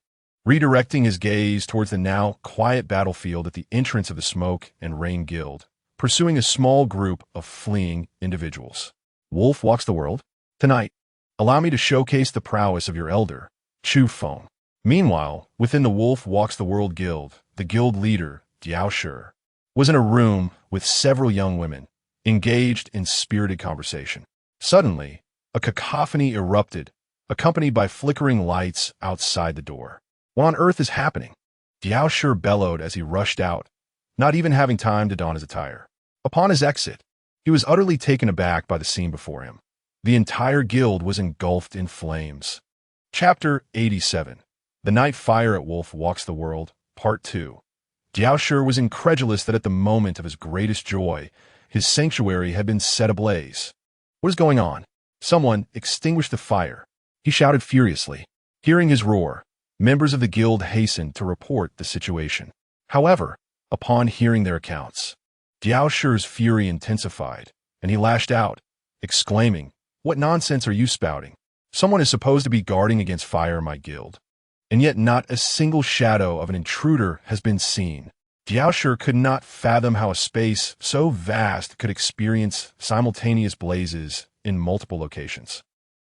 S1: redirecting his gaze towards the now quiet battlefield at the entrance of the Smoke and Rain Guild, pursuing a small group of fleeing individuals. "Wolf walks the world? Tonight, allow me to showcase the prowess of your elder, Chu Feng." Meanwhile, within the Wolf Walks the World Guild, the guild leader, Diao Shi, was in a room with several young women, engaged in spirited conversation. Suddenly, a cacophony erupted, accompanied by flickering lights outside the door. "What on earth is happening?" Diao Shi bellowed as he rushed out, not even having time to don his attire. Upon his exit, he was utterly taken aback by the scene before him. The entire guild was engulfed in flames. Chapter 87. The Night Fire at Wolf Walks the World, Part 2. Diao Shi was incredulous that at the moment of his greatest joy, his sanctuary had been set ablaze. "What is going on? Someone extinguish the fire," he shouted furiously. Hearing his roar, members of the guild hastened to report the situation. However, upon hearing their accounts, Diao Shi's fury intensified, and he lashed out, exclaiming, "What nonsense are you spouting? Someone is supposed to be guarding against fire in my guild, and yet not a single shadow of an intruder has been seen." Diao Shi could not fathom how a space so vast could experience simultaneous blazes in multiple locations.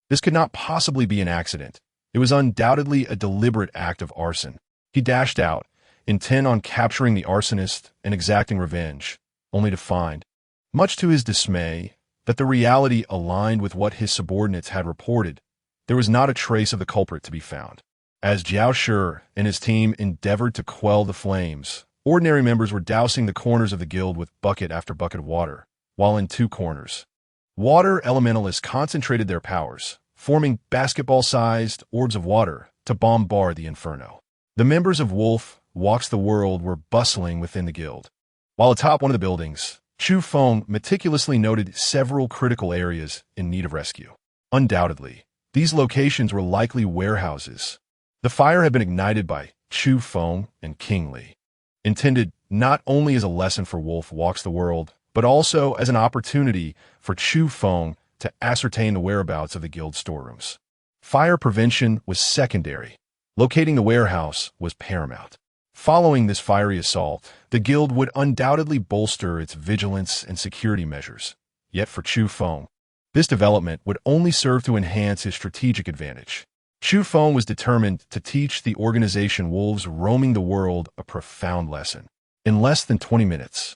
S1: This could not possibly be an accident. It was undoubtedly a deliberate act of arson. He dashed out, intent on capturing the arsonist and exacting revenge, only to find, much to his dismay, that the reality aligned with what his subordinates had reported. There was not a trace of the culprit to be found. As Diao Shi and his team endeavored to quell the flames, ordinary members were dousing the corners of the guild with bucket after bucket of water, while in two corners, water elementalists concentrated their powers, forming basketball-sized orbs of water to bombard the inferno. The members of Wolf Walks the World were bustling within the guild. While atop one of the buildings, Chu Feng meticulously noted several critical areas in need of rescue. Undoubtedly, these locations were likely warehouses. The fire had been ignited by Chu Feng and King Li, intended not only as a lesson for Wolf Walks the World, but also as an opportunity for Chu Feng to ascertain the whereabouts of the guild storerooms. Fire prevention was secondary. Locating the warehouse was paramount. Following this fiery assault, the guild would undoubtedly bolster its vigilance and security measures. Yet for Chu Feng, this development would only serve to enhance his strategic advantage. Chu Feng was determined to teach the organization Wolves Roaming the World a profound lesson. In less than 20 minutes,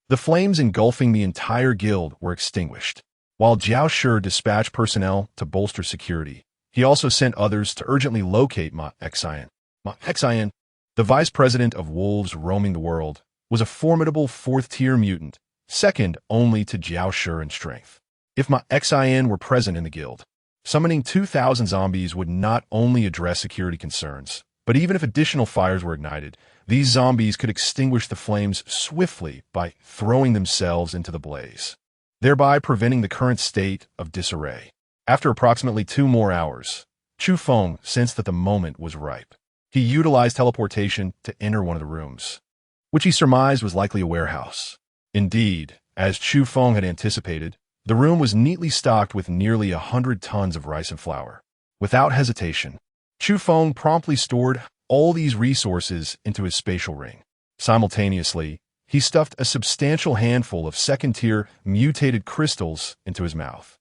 S1: the flames engulfing the entire guild were extinguished. While Jiao Shi dispatched personnel to bolster security, he also sent others to urgently locate Ma Xian. Ma Xian, the vice president of Wolves Roaming the World, was a formidable fourth-tier mutant, second only to Jiao Shi in strength. If Ma Xian were present in the guild, summoning 2,000 zombies would not only address security concerns, but even if additional fires were ignited, these zombies could extinguish the flames swiftly by throwing themselves into the blaze, thereby preventing the current state of disarray. After approximately 2 more hours, Chu Feng sensed that the moment was ripe. He utilized teleportation to enter one of the rooms, which he surmised was likely a warehouse. Indeed, as Chu Feng had anticipated, the room was neatly stocked with nearly 100 tons of rice and flour. Without hesitation, Chu Feng promptly stored all these resources into his spatial ring. Simultaneously, he stuffed a substantial handful of second-tier mutated crystals into his mouth.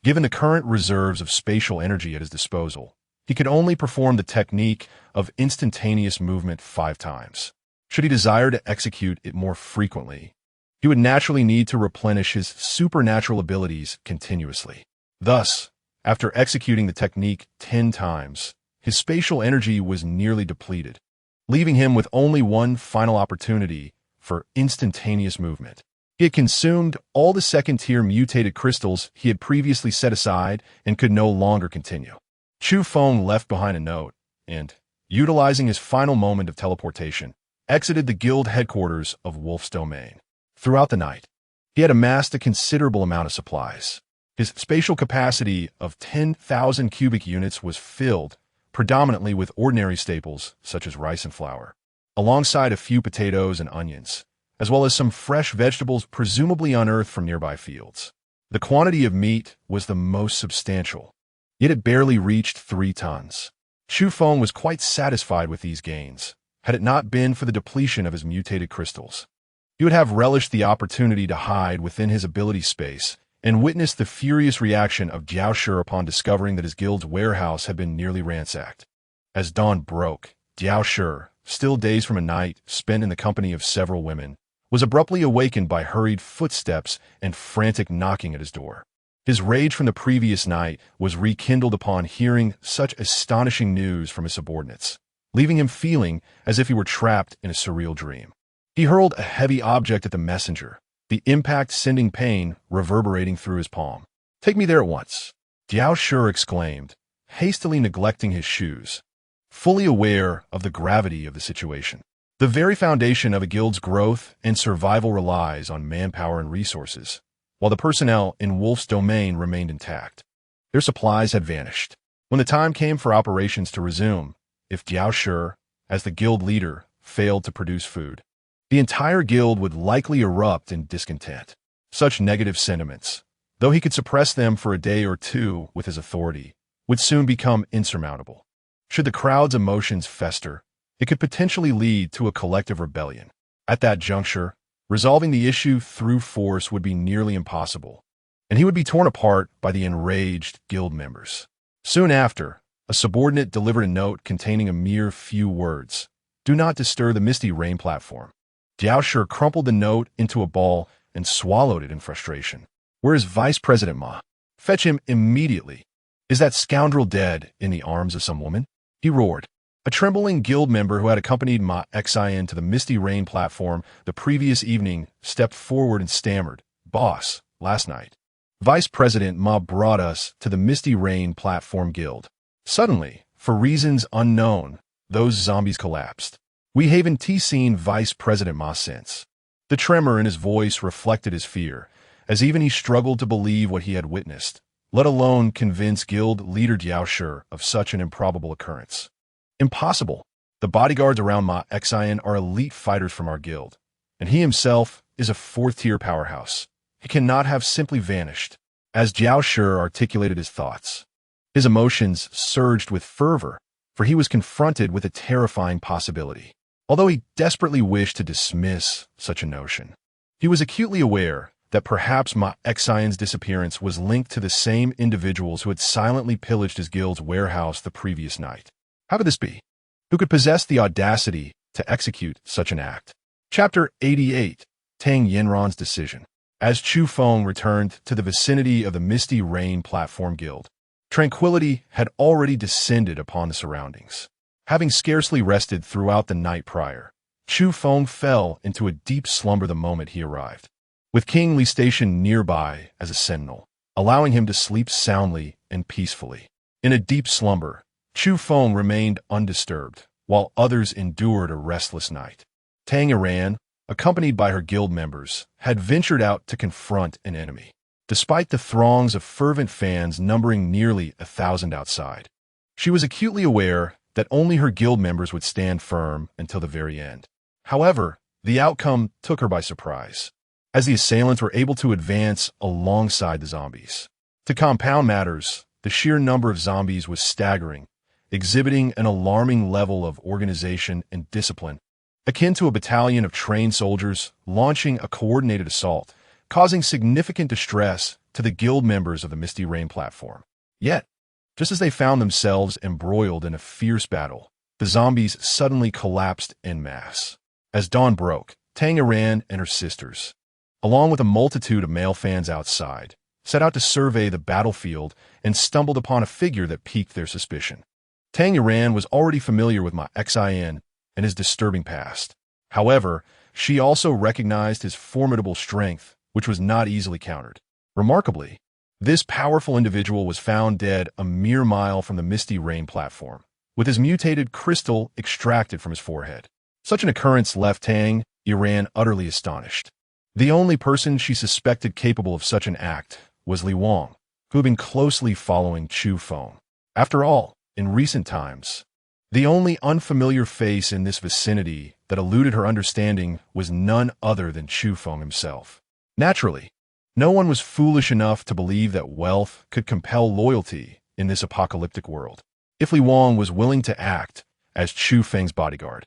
S1: Given the current reserves of spatial energy at his disposal, he could only perform the technique of instantaneous movement 5 times. Should he desire to execute it more frequently, he would naturally need to replenish his supernatural abilities continuously. Thus, after executing the technique 10 times, his spatial energy was nearly depleted, leaving him with only one final opportunity for instantaneous movement. He had consumed all the second-tier mutated crystals he had previously set aside and could no longer continue. Chu Feng left behind a note and, utilizing his final moment of teleportation, exited the guild headquarters of Wolf's Domain. Throughout the night, he had amassed a considerable amount of supplies. His spatial capacity of 10,000 cubic units was filled predominantly with ordinary staples such as rice and flour, alongside a few potatoes and onions, as well as some fresh vegetables presumably unearthed from nearby fields. The quantity of meat was the most substantial, yet it barely reached 3 tons. Chu Feng was quite satisfied with these gains, had it not been for the depletion of his mutated crystals. He would have relished the opportunity to hide within his ability space and witness the furious reaction of Jiao Shi upon discovering that his guild's warehouse had been nearly ransacked. As dawn broke, Jiao Shi, still dazed from a night spent in the company of several women, was abruptly awakened by hurried footsteps and frantic knocking at his door. His rage from the previous night was rekindled upon hearing such astonishing news from his subordinates, leaving him feeling as if he were trapped in a surreal dream. He hurled a heavy object at the messenger, the impact sending pain reverberating through his palm. "Take me there at once," Jiao Shi exclaimed, hastily neglecting his shoes, fully aware of the gravity of the situation. The very foundation of a guild's growth and survival relies on manpower and resources, while the personnel in Wolf's Domain remained intact. Their supplies had vanished. When the time came for operations to resume, if Jiao Shi, as the guild leader, failed to produce food, the entire guild would likely erupt in discontent. Such negative sentiments, though he could suppress them for a day or two with his authority, would soon become insurmountable. Should the crowd's emotions fester, it could potentially lead to a collective rebellion. At that juncture, resolving the issue through force would be nearly impossible, and he would be torn apart by the enraged guild members. Soon after, a subordinate delivered a note containing a mere few words: "Do not disturb the Misty Rain platform." Jiao Shi crumpled the note into a ball and swallowed it in frustration. "Where is Vice President Ma? Fetch him immediately. Is that scoundrel dead in the arms of some woman?" he roared. A trembling guild member who had accompanied Ma Xian to the Misty Rain platform the previous evening stepped forward and stammered, "Boss, last night, Vice President Ma brought us to the Misty Rain Platform Guild. Suddenly, for reasons unknown, those zombies collapsed. We haven't seen Vice President Ma since. The tremor in his voice reflected his fear, as even he struggled to believe what he had witnessed, let alone convince Guild leader Jiao Shi of such an improbable occurrence. Impossible. The bodyguards around Ma Xian are elite fighters from our guild, and he himself is a fourth-tier powerhouse. He cannot have simply vanished. As Jiao Shi articulated his thoughts, his emotions surged with fervor, for he was confronted with a terrifying possibility. Although he desperately wished to dismiss such a notion, he was acutely aware that perhaps Ma Xian's disappearance was linked to the same individuals who had silently pillaged his guild's warehouse the previous night. How could this be? Who could possess the audacity to execute such an act? Chapter 88. Tang Yinran's Decision. As Chu Feng returned to the vicinity of the Misty Rain Platform Guild, tranquility had already descended upon the surroundings. Having scarcely rested throughout the night prior, Chu Feng fell into a deep slumber the moment he arrived, with King Li stationed nearby as a sentinel, allowing him to sleep soundly and peacefully. In a deep slumber, Chu Feng remained undisturbed, while others endured a restless night. Tang Yiran, accompanied by her guild members, had ventured out to confront an enemy. Despite the throngs of fervent fans numbering nearly 1,000 outside, she was acutely aware that only her guild members would stand firm until the very end. However, the outcome took her by surprise, as the assailants were able to advance alongside the zombies. To compound matters, the sheer number of zombies was staggering, exhibiting an alarming level of organization and discipline, akin to a battalion of trained soldiers launching a coordinated assault, causing significant distress to the guild members of the Misty Rain platform. Yet, just as they found themselves embroiled in a fierce battle, the zombies suddenly collapsed en masse. As dawn broke, Tang Yiran and her sisters, along with a multitude of male fans outside, set out to survey the battlefield and stumbled upon a figure that piqued their suspicion. Tang Yiran was already familiar with Ma Xian and his disturbing past. However, she also recognized his formidable strength, which was not easily countered. Remarkably, this powerful individual was found dead a mere mile from the Misty Rain platform, with his mutated crystal extracted from his forehead. Such an occurrence left Tang Yiran utterly astonished. The only person she suspected capable of such an act was Li Wang, who had been closely following Chu Feng. After all, in recent times, the only unfamiliar face in this vicinity that eluded her understanding was none other than Chu Feng himself. Naturally, no one was foolish enough to believe that wealth could compel loyalty in this apocalyptic world. If Li Wang was willing to act as Chu Feng's bodyguard,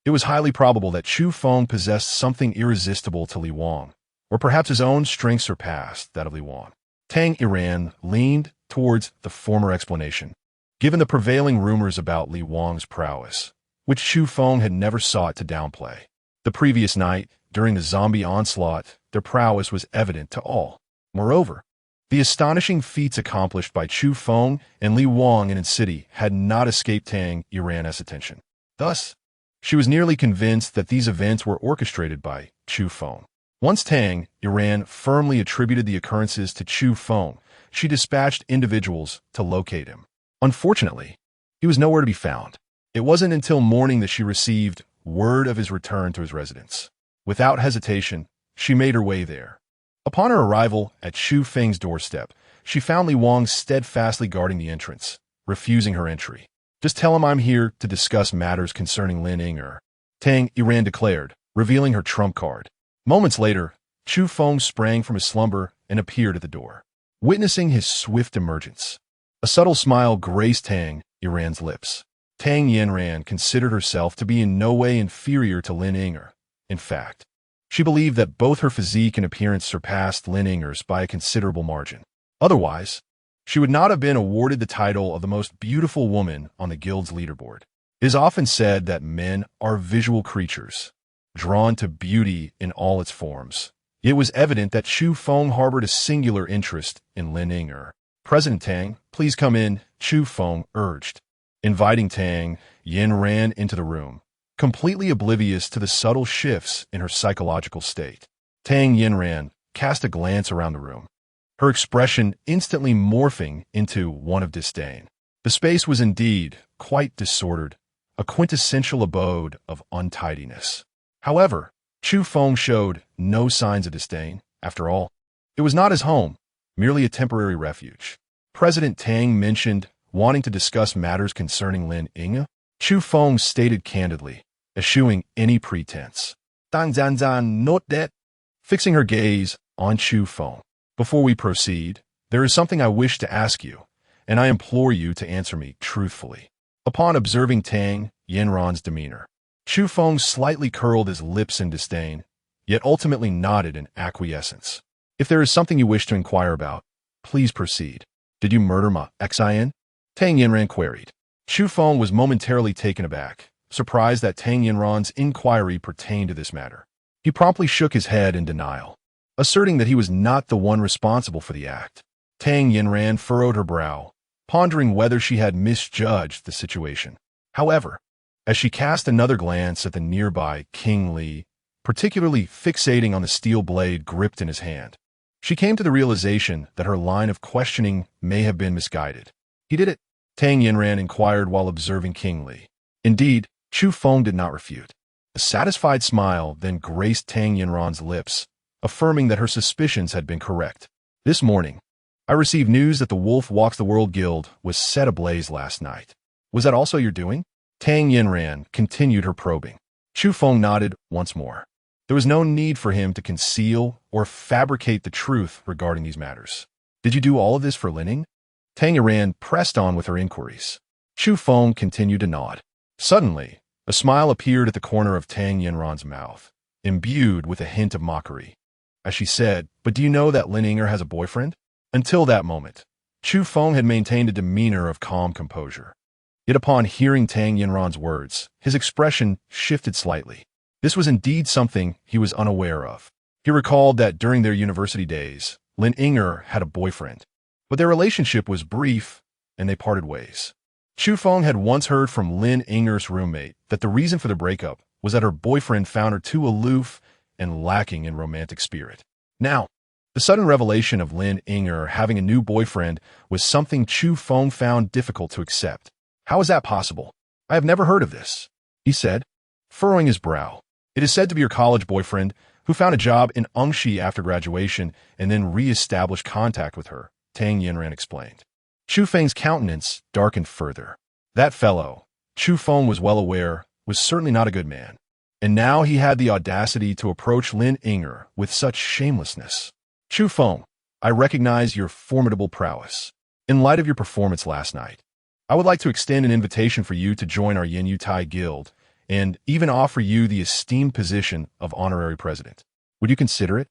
S1: it was highly probable that Chu Feng possessed something irresistible to Li Wang, or perhaps his own strength surpassed that of Li Wang. Tang Yiran leaned towards the former explanation, given the prevailing rumors about Li Wang's prowess, which Chu Feng had never sought to downplay. The previous night, during the zombie onslaught, their prowess was evident to all. Moreover, the astonishing feats accomplished by Chu Feng and Li Wang in the city had not escaped Tang Yiran's attention. Thus, she was nearly convinced that these events were orchestrated by Chu Feng. Once Tang Yiran firmly attributed the occurrences to Chu Feng, she dispatched individuals to locate him. Unfortunately, he was nowhere to be found. It wasn't until morning that she received word of his return to his residence. Without hesitation, she made her way there. Upon her arrival at Chu Feng's doorstep, she found Li Wang steadfastly guarding the entrance, refusing her entry. "Just tell him I'm here to discuss matters concerning Lin Yinger," Tang Yiran declared, revealing her trump card. Moments later, Chu Feng sprang from his slumber and appeared at the door. Witnessing his swift emergence, a subtle smile graced Tang Yiran's lips. Tang Yiran considered herself to be in no way inferior to Lin Yinger. In fact, she believed that both her physique and appearance surpassed Lin Yinger's by a considerable margin. Otherwise, she would not have been awarded the title of the most beautiful woman on the guild's leaderboard. It is often said that men are visual creatures, drawn to beauty in all its forms. It was evident that Chu Feng harbored a singular interest in Lin Yinger. "President Tang, please come in," Chu Feng urged. Inviting Tang, Yin ran into the room, completely oblivious to the subtle shifts in her psychological state. Tang Yinran, cast a glance around the room, her expression instantly morphing into one of disdain. The space was indeed quite disordered, a quintessential abode of untidiness. However, Chu Feng showed no signs of disdain. After all, it was not his home, merely a temporary refuge. President Tang mentioned wanting to discuss matters concerning Lin Ying. Chu Feng stated candidly, eschewing any pretense. "Dan, note that." Fixing her gaze on Chu Feng. "Before we proceed, there is something I wish to ask you, and I implore you to answer me truthfully." Upon observing Tang Yinran's demeanor, Chu Feng slightly curled his lips in disdain, yet ultimately nodded in acquiescence. "If there is something you wish to inquire about, please proceed." "Did you murder Ma Xin?" Tang Yinran queried. Chu Feng was momentarily taken aback, surprised that Tang Yinran's inquiry pertained to this matter. He promptly shook his head in denial, asserting that he was not the one responsible for the act. Tang Yinran furrowed her brow, pondering whether she had misjudged the situation. However, as she cast another glance at the nearby King Li, particularly fixating on the steel blade gripped in his hand, she came to the realization that her line of questioning may have been misguided. "He did it?" Tang Yinran inquired while observing King Li. Indeed, Chu Feng did not refute. A satisfied smile then graced Tang Yinran's lips, affirming that her suspicions had been correct. "This morning, I received news that the Wolf Walks the World Guild was set ablaze last night. Was that also your doing?" Tang Yinran continued her probing. Chu Feng nodded once more. There was no need for him to conceal or fabricate the truth regarding these matters. "Did you do all of this for Lining?" Tang Yinran pressed on with her inquiries. Chu Feng continued to nod. Suddenly, a smile appeared at the corner of Tang Yinran's mouth, imbued with a hint of mockery, as she said, "But do you know that Lin Inger has a boyfriend?" Until that moment, Chu Feng had maintained a demeanor of calm composure. Yet upon hearing Tang Yinran's words, his expression shifted slightly. This was indeed something he was unaware of. He recalled that during their university days, Lin Inger had a boyfriend, but their relationship was brief, and they parted ways. Chu Feng had once heard from Lin Inger's roommate that the reason for the breakup was that her boyfriend found her too aloof and lacking in romantic spirit. Now, the sudden revelation of Lin Inger having a new boyfriend was something Chu Feng found difficult to accept. "How is that possible? I have never heard of this," he said, furrowing his brow. "It is said to be your college boyfriend, who found a job in Engshi after graduation and then re-established contact with her," Tang Yinran explained. Chu Feng's countenance darkened further. That fellow, Chu Feng was well aware, was certainly not a good man. And now he had the audacity to approach Lin Inger with such shamelessness. "Chu Feng, I recognize your formidable prowess. In light of your performance last night, I would like to extend an invitation for you to join our Yin Yu Tai Guild and even offer you the esteemed position of honorary president. Would you consider it?"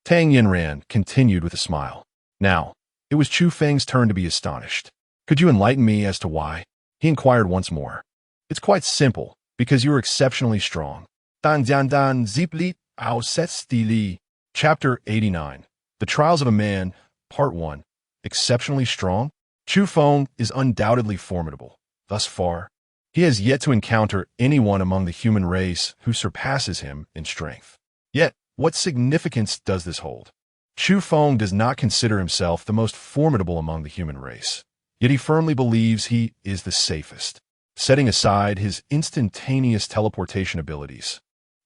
S1: Tang Yinran continued with a smile. Now, it was Chu Feng's turn to be astonished. "Could you enlighten me as to why?" he inquired once more. "It's quite simple, because you are exceptionally strong." Dan Zipli Ao Set Stili. Chapter 89. The Trials of a Man, Part 1. Exceptionally strong? Chu Feng is undoubtedly formidable. Thus far, he has yet to encounter anyone among the human race who surpasses him in strength. Yet, what significance does this hold? Chu Feng does not consider himself the most formidable among the human race, yet he firmly believes he is the safest, setting aside his instantaneous teleportation abilities.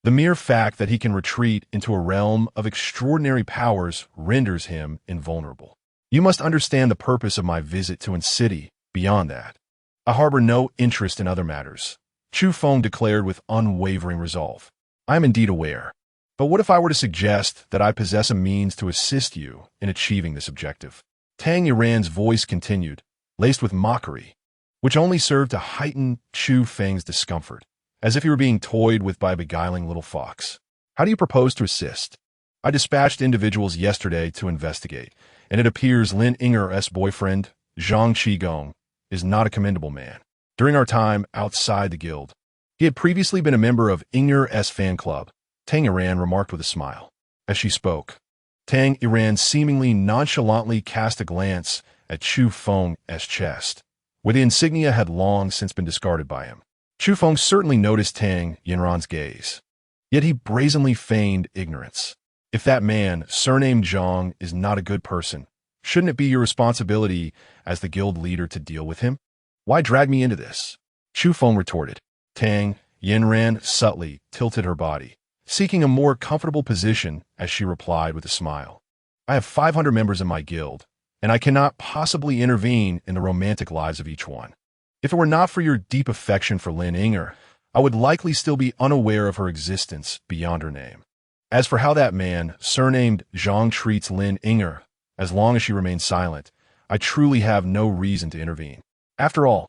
S1: The mere fact that he can retreat into a realm of extraordinary powers renders him invulnerable. You must understand the purpose of my visit to An City. Beyond that, I harbor no interest in other matters, Chu Feng declared with unwavering resolve. I am indeed aware. But what if I were to suggest that I possess a means to assist you in achieving this objective? Tang Yinran's voice continued, laced with mockery, which only served to heighten Chu Feng's discomfort, as if he were being toyed with by a beguiling little fox. How do you propose to assist? I dispatched individuals yesterday to investigate, and it appears Lin Inger's boyfriend, Zhang Qigong, is not a commendable man. During our time outside the guild, he had previously been a member of Inger's fan club, Tang Yinran remarked with a smile. As she spoke, Tang Yinran seemingly nonchalantly cast a glance at Chu Feng's chest, where the insignia had long since been discarded by him. Chu Feng certainly noticed Tang Yinran's gaze, yet he brazenly feigned ignorance. If that man, surnamed Zhang, is not a good person, shouldn't it be your responsibility as the guild leader to deal with him? Why drag me into this? Chu Feng retorted. Tang Yinran subtly tilted her body, seeking a more comfortable position as she replied with a smile. I have 500 members in my guild, and I cannot possibly intervene in the romantic lives of each one. If it were not for your deep affection for Lin Inger, I would likely still be unaware of her existence beyond her name. As for how that man, surnamed Zhang, treats Lin Inger, as long as she remains silent, I truly have no reason to intervene. After all,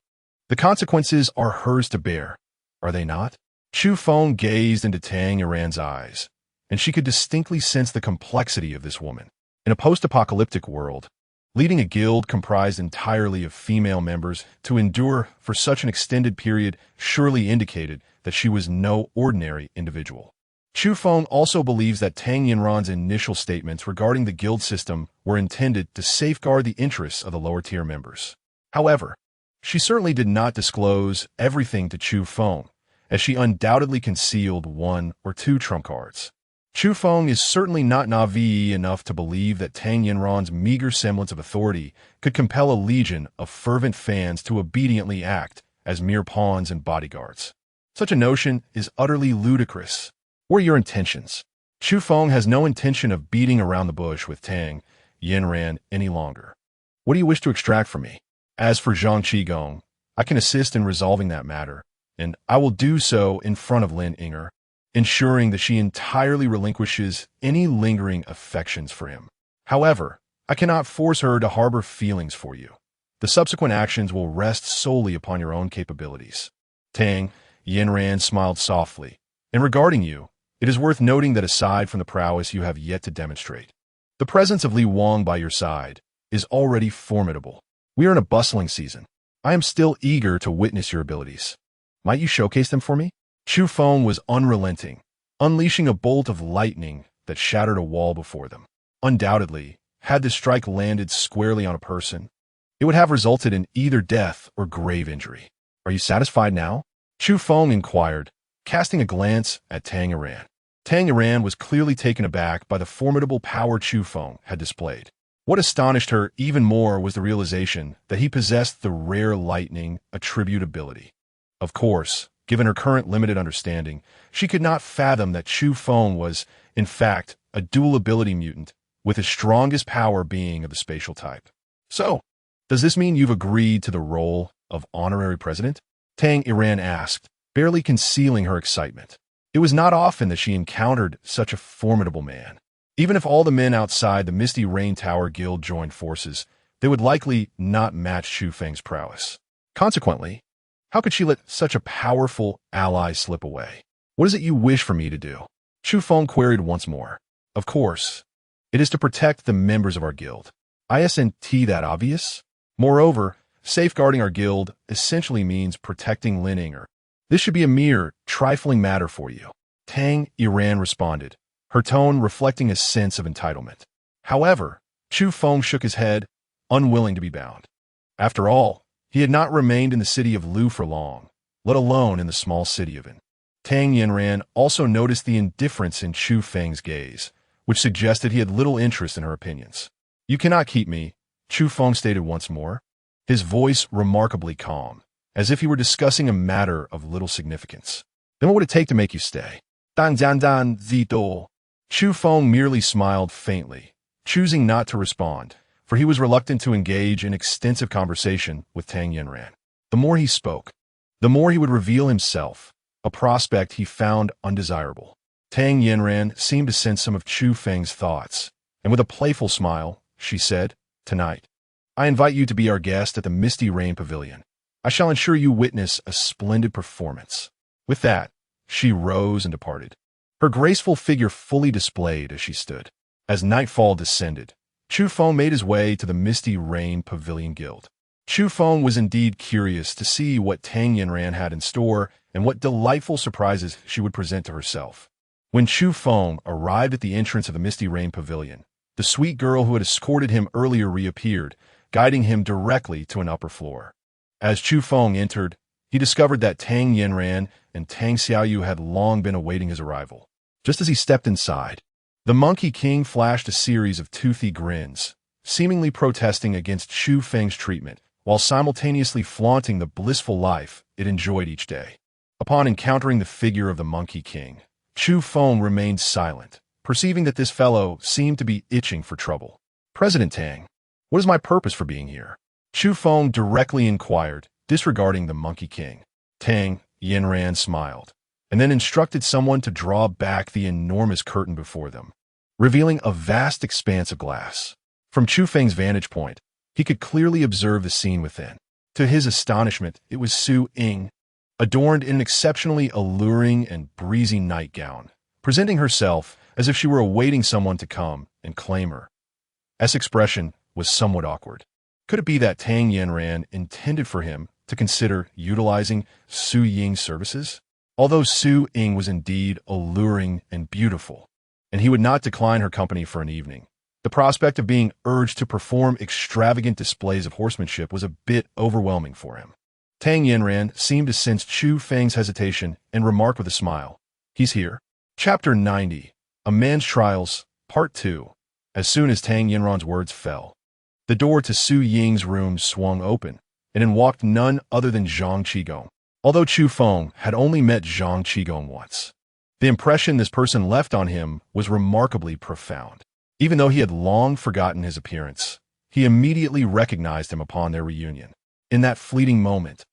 S1: the consequences are hers to bear, are they not? Chu Feng gazed into Tang Iran's eyes, and she could distinctly sense the complexity of this woman. In a post-apocalyptic world, leading a guild comprised entirely of female members to endure for such an extended period surely indicated that she was no ordinary individual. Chu Feng also believes that Tang Yinran's initial statements regarding the guild system were intended to safeguard the interests of the lower-tier members. However, she certainly did not disclose everything to Chu Feng, as she undoubtedly concealed one or two trump cards. Chu Feng is certainly not naive enough to believe that Tang Yinran's meager semblance of authority could compel a legion of fervent fans to obediently act as mere pawns and bodyguards. Such a notion is utterly ludicrous. What are your intentions? Chu Feng has no intention of beating around the bush with Tang Yinran any longer. What do you wish to extract from me? As for Zhang Qigong, I can assist in resolving that matter, and I will do so in front of Lin Inger, ensuring that she entirely relinquishes any lingering affections for him. However, I cannot force her to harbor feelings for you. The subsequent actions will rest solely upon your own capabilities. Tang Yinran smiled softly. And regarding you, it is worth noting that aside from the prowess you have yet to demonstrate, the presence of Li Wang by your side is already formidable. We are in a bustling season. I am still eager to witness your abilities. Might you showcase them for me? Chu Feng was unrelenting, unleashing a bolt of lightning that shattered a wall before them. Undoubtedly, had the strike landed squarely on a person, it would have resulted in either death or grave injury. Are you satisfied now? Chu Feng inquired, casting a glance at Tang Iran. Tang Iran was clearly taken aback by the formidable power Chu Feng had displayed. What astonished her even more was the realization that he possessed the rare lightning attribute ability. Of course, given her current limited understanding, she could not fathom that Chu Feng was, in fact, a dual ability mutant, with his strongest power being of the spatial type. So, does this mean you've agreed to the role of honorary president? Tang Iran asked, barely concealing her excitement. It was not often that she encountered such a formidable man. Even if all the men outside the Misty Rain Tower Guild joined forces, they would likely not match Chu Feng's prowess. Consequently, how could she let such a powerful ally slip away? What is it you wish for me to do? Chu Feng queried once more. Of course, it is to protect the members of our guild. Isn't that obvious? Moreover, safeguarding our guild essentially means protecting Lin Inger. This should be a mere, trifling matter for you. Tang Iran responded, her tone reflecting a sense of entitlement. However, Chu Feng shook his head, unwilling to be bound. After all, he had not remained in the city of Lu for long, let alone in the small city of In. Tang Yinran also noticed the indifference in Chu Feng's gaze, which suggested he had little interest in her opinions. You cannot keep me, Chu Feng stated once more, his voice remarkably calm, as if he were discussing a matter of little significance. Then what would it take to make you stay? Dan dan dan zito. Chu Feng merely smiled faintly, choosing not to respond, for he was reluctant to engage in extensive conversation with Tang Yinran. The more he spoke, the more he would reveal himself, a prospect he found undesirable. Tang Yinran seemed to sense some of Chu Feng's thoughts, and with a playful smile, she said, "Tonight, I invite you to be our guest at the Misty Rain Pavilion. I shall ensure you witness a splendid performance." With that, she rose and departed, her graceful figure fully displayed as she stood. As nightfall descended, Chu Feng made his way to the Misty Rain Pavilion Guild. Chu Feng was indeed curious to see what Tang Yinran had in store and what delightful surprises she would present to herself. When Chu Feng arrived at the entrance of the Misty Rain Pavilion, the sweet girl who had escorted him earlier reappeared, guiding him directly to an upper floor. As Chu Feng entered, he discovered that Tang Yinran and Tang Xiaoyu had long been awaiting his arrival. Just as he stepped inside, The Monkey King flashed a series of toothy grins, seemingly protesting against Chu Feng's treatment, while simultaneously flaunting the blissful life it enjoyed each day. Upon encountering the figure of the Monkey King, Chu Feng remained silent, perceiving that this fellow seemed to be itching for trouble. "President Tang, what is my purpose for being here?" Chu Feng directly inquired, disregarding the Monkey King. Tang Yinran smiled, and then instructed someone to draw back the enormous curtain before them, revealing a vast expanse of glass. From Chu Feng's vantage point, he could clearly observe the scene within. To his astonishment, it was Su Ying, adorned in an exceptionally alluring and breezy nightgown, presenting herself as if she were awaiting someone to come and claim her. S expression was somewhat awkward. Could it be that Tang Yanran intended for him to consider utilizing Su Ying's services? Although Su Ying was indeed alluring and beautiful, and he would not decline her company for an evening, the prospect of being urged to perform extravagant displays of horsemanship was a bit overwhelming for him. Tang Yanran seemed to sense Chu Feng's hesitation and remarked with a smile, "He's here." Chapter 90, A Man's Trials, Part 2. As soon as Tang Yanran's words fell, the door to Su Ying's room swung open, and in walked none other than Zhang Qigong. Although Chu Feng had only met Zhang Qigong once, the impression this person left on him was remarkably profound. Even though he had long forgotten his appearance, he immediately recognized him upon their reunion. In that fleeting moment,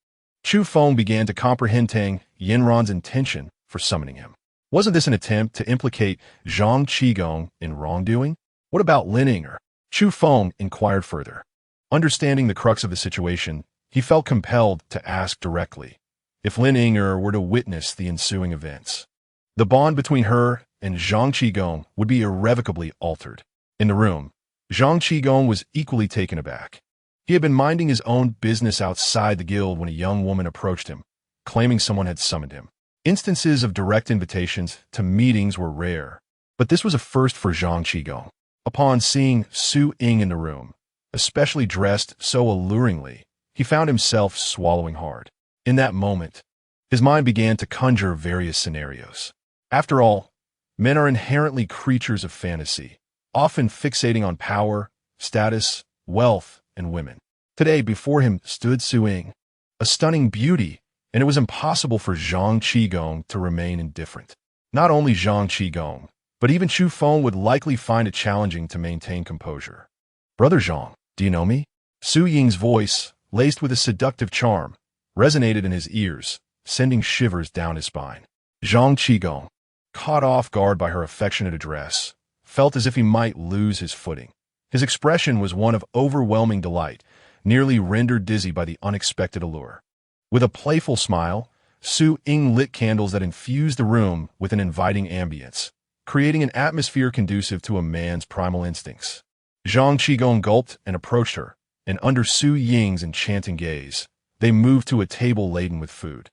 S1: Chu Feng began to comprehend Tang Yanran's intention for summoning him. Wasn't this an attempt to implicate Zhang Qigong in wrongdoing? What about Lin Yinger? Chu Feng inquired further. Understanding the crux of the situation, he felt compelled to ask directly if Lin Yinger were to witness the ensuing events. The bond between her and Zhang Qigong would be irrevocably altered. In the room, Zhang Qigong was equally taken aback. He had been minding his own business outside the guild when a young woman approached him, claiming someone had summoned him. Instances of direct invitations to meetings were rare, but this was a first for Zhang Qigong. Upon seeing Su Ying in the room, especially dressed so alluringly, he found himself swallowing hard. In that moment, his mind began to conjure various scenarios. After all, men are inherently creatures of fantasy, often fixating on power, status, wealth, and women. Today, before him stood Su Ying, a stunning beauty, and it was impossible for Zhang Qigong to remain indifferent. Not only Zhang Qigong, but even Chu Feng would likely find it challenging to maintain composure. "Brother Zhang, do you know me?" Su Ying's voice, laced with a seductive charm, resonated in his ears, sending shivers down his spine. Zhang Qigong, caught off guard by her affectionate address, felt as if he might lose his footing. His expression was one of overwhelming delight, nearly rendered dizzy by the unexpected allure. With a playful smile, Su Ying lit candles that infused the room with an inviting ambience, creating an atmosphere conducive to a man's primal instincts. Zhang Qigong gulped and approached her, and under Su Ying's enchanting gaze, they moved to a table laden with food.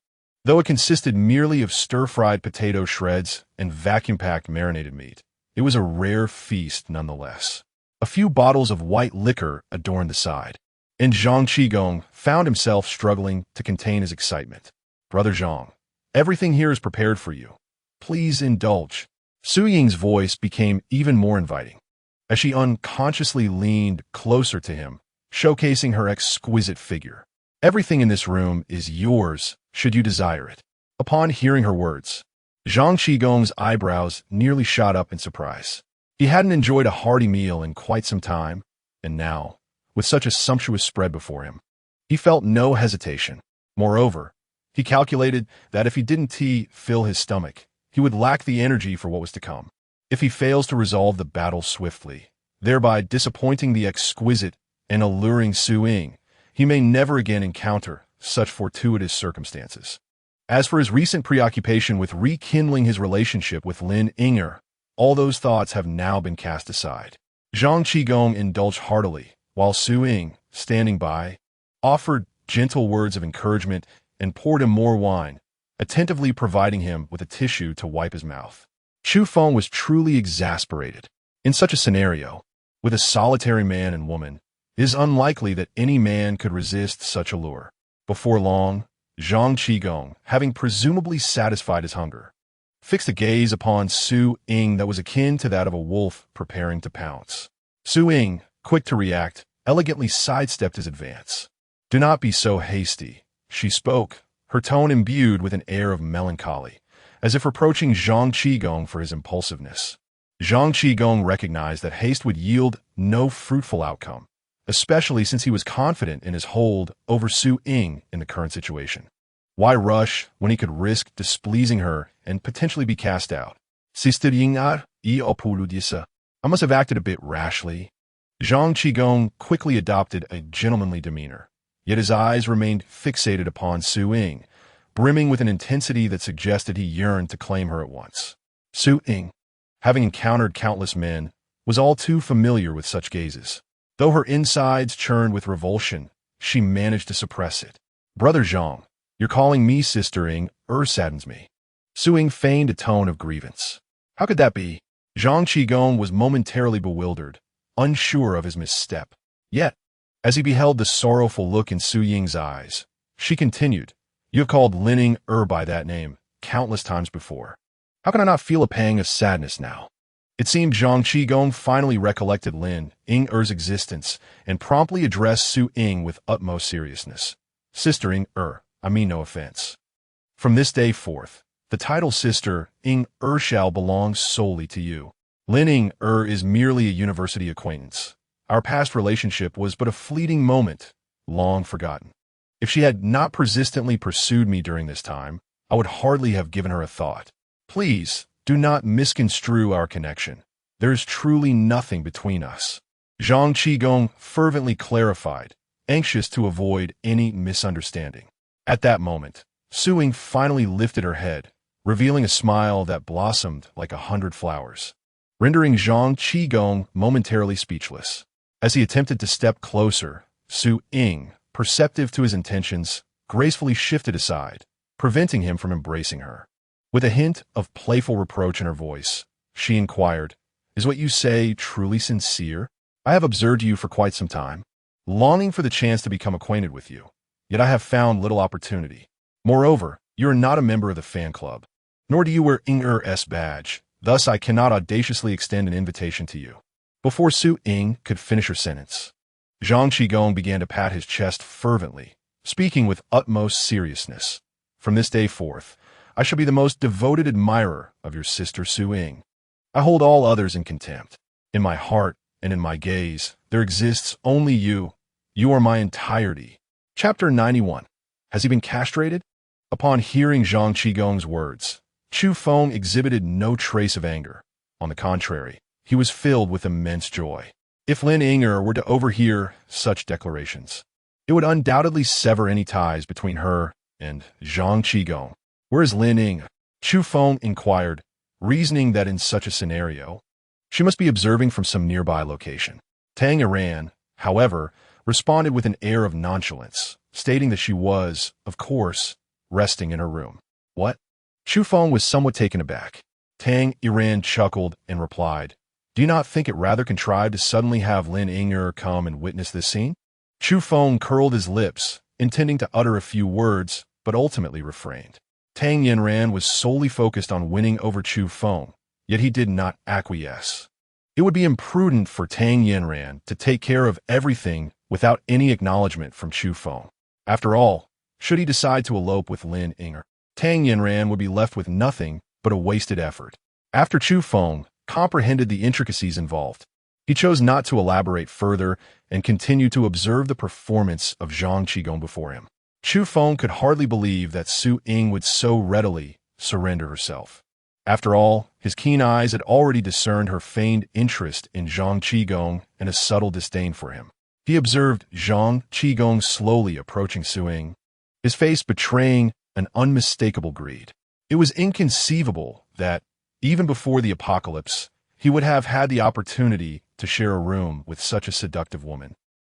S1: Though it consisted merely of stir-fried potato shreds and vacuum-packed marinated meat, it was a rare feast nonetheless. A few bottles of white liquor adorned the side, and Zhang Qigong found himself struggling to contain his excitement. "Brother Zhang, everything here is prepared for you. Please indulge." Su Ying's voice became even more inviting, as she unconsciously leaned closer to him, showcasing her exquisite figure. "Everything in this room is yours, should you desire it." Upon hearing her words, Zhang Qigong's eyebrows nearly shot up in surprise. He hadn't enjoyed a hearty meal in quite some time, and now, with such a sumptuous spread before him, he felt no hesitation. Moreover, he calculated that if he didn't fill his stomach, he would lack the energy for what was to come. If he fails to resolve the battle swiftly, thereby disappointing the exquisite and alluring Su Ying, he may never again encounter such fortuitous circumstances. As for his recent preoccupation with rekindling his relationship with Lin Yinger, all those thoughts have now been cast aside. Zhang Qigong indulged heartily, while Su Ying, standing by, offered gentle words of encouragement and poured him more wine, attentively providing him with a tissue to wipe his mouth. Chu Feng was truly exasperated. In such a scenario, with a solitary man and woman, it is unlikely that any man could resist such a lure. Before long, Zhang Qigong, having presumably satisfied his hunger, fixed a gaze upon Su Ying that was akin to that of a wolf preparing to pounce. Su Ying, quick to react, elegantly sidestepped his advance. "Do not be so hasty," she spoke, her tone imbued with an air of melancholy, as if reproaching Zhang Qigong for his impulsiveness. Zhang Qigong recognized that haste would yield no fruitful outcome, especially since he was confident in his hold over Su Ying in the current situation. Why rush when he could risk displeasing her and potentially be cast out? Sister Yingar, I must have acted a bit rashly. Zhang Qigong quickly adopted a gentlemanly demeanor, yet his eyes remained fixated upon Su Ying, brimming with an intensity that suggested he yearned to claim her at once. Su Ying, having encountered countless men, was all too familiar with such gazes. Though her insides churned with revulsion, she managed to suppress it. "Brother Zhang, you're calling me Sister Ying, saddens me." Su Ying feigned a tone of grievance. How could that be? Zhang Qigong was momentarily bewildered, unsure of his misstep. Yet, as he beheld the sorrowful look in Su Ying's eyes, she continued, "You have called Lin Ying by that name countless times before. How can I not feel a pang of sadness now?" It seemed Zhang Qigong finally recollected Lin Ying's existence and promptly addressed Su Ying with utmost seriousness. "Sister Ying, I mean no offense. From this day forth, the title Sister Ying shall belong solely to you. Lin Ying is merely a university acquaintance. Our past relationship was but a fleeting moment, long forgotten. If she had not persistently pursued me during this time, I would hardly have given her a thought. Please, do not misconstrue our connection. There is truly nothing between us." Zhang Qigong fervently clarified, anxious to avoid any misunderstanding. At that moment, Su Ying finally lifted her head, revealing a smile that blossomed like 100 flowers, rendering Zhang Qigong momentarily speechless. As he attempted to step closer, Su Ying, perceptive to his intentions, gracefully shifted aside, preventing him from embracing her. With a hint of playful reproach in her voice, she inquired, "Is what you say truly sincere? I have observed you for quite some time, longing for the chance to become acquainted with you, yet I have found little opportunity. Moreover, you are not a member of the fan club, nor do you wear Ying's badge, thus I cannot audaciously extend an invitation to you." Before Su Ying could finish her sentence, Zhang Qigong began to pat his chest fervently, speaking with utmost seriousness. "From this day forth, I shall be the most devoted admirer of your sister Su Ying. I hold all others in contempt. In my heart and in my gaze, there exists only you. You are my entirety." Chapter 91. Has he been castrated? Upon hearing Zhang Qigong's words, Chu Feng exhibited no trace of anger. On the contrary, he was filled with immense joy. If Lin Ying were to overhear such declarations, it would undoubtedly sever any ties between her and Zhang Qigong. "Where is Lin Ying?" Chu Feng inquired, reasoning that in such a scenario, she must be observing from some nearby location. Tang Yiran, however, responded with an air of nonchalance, stating that she was, of course, resting in her room. "What?" Chu Feng was somewhat taken aback. Tang Yiran chuckled and replied, "Do you not think it rather contrived to suddenly have Lin Ying come and witness this scene?" Chu Feng curled his lips, intending to utter a few words, but ultimately refrained. Tang Yiran was solely focused on winning over Chu Feng, yet he did not acquiesce. It would be imprudent for Tang Yiran to take care of everything without any acknowledgement from Chu Feng. After all, should he decide to elope with Lin Ying, Tang Yiran would be left with nothing but a wasted effort. After Chu Feng comprehended the intricacies involved, he chose not to elaborate further and continued to observe the performance of Zhang Qigong before him. Chu Feng could hardly believe that Su Ying would so readily surrender herself. After all, his keen eyes had already discerned her feigned interest in Zhang Qigong and a subtle disdain for him. He observed Zhang Qigong slowly approaching Su Ying, his face betraying an unmistakable greed. It was inconceivable that, even before the apocalypse, he would have had the opportunity to share a room with such a seductive woman,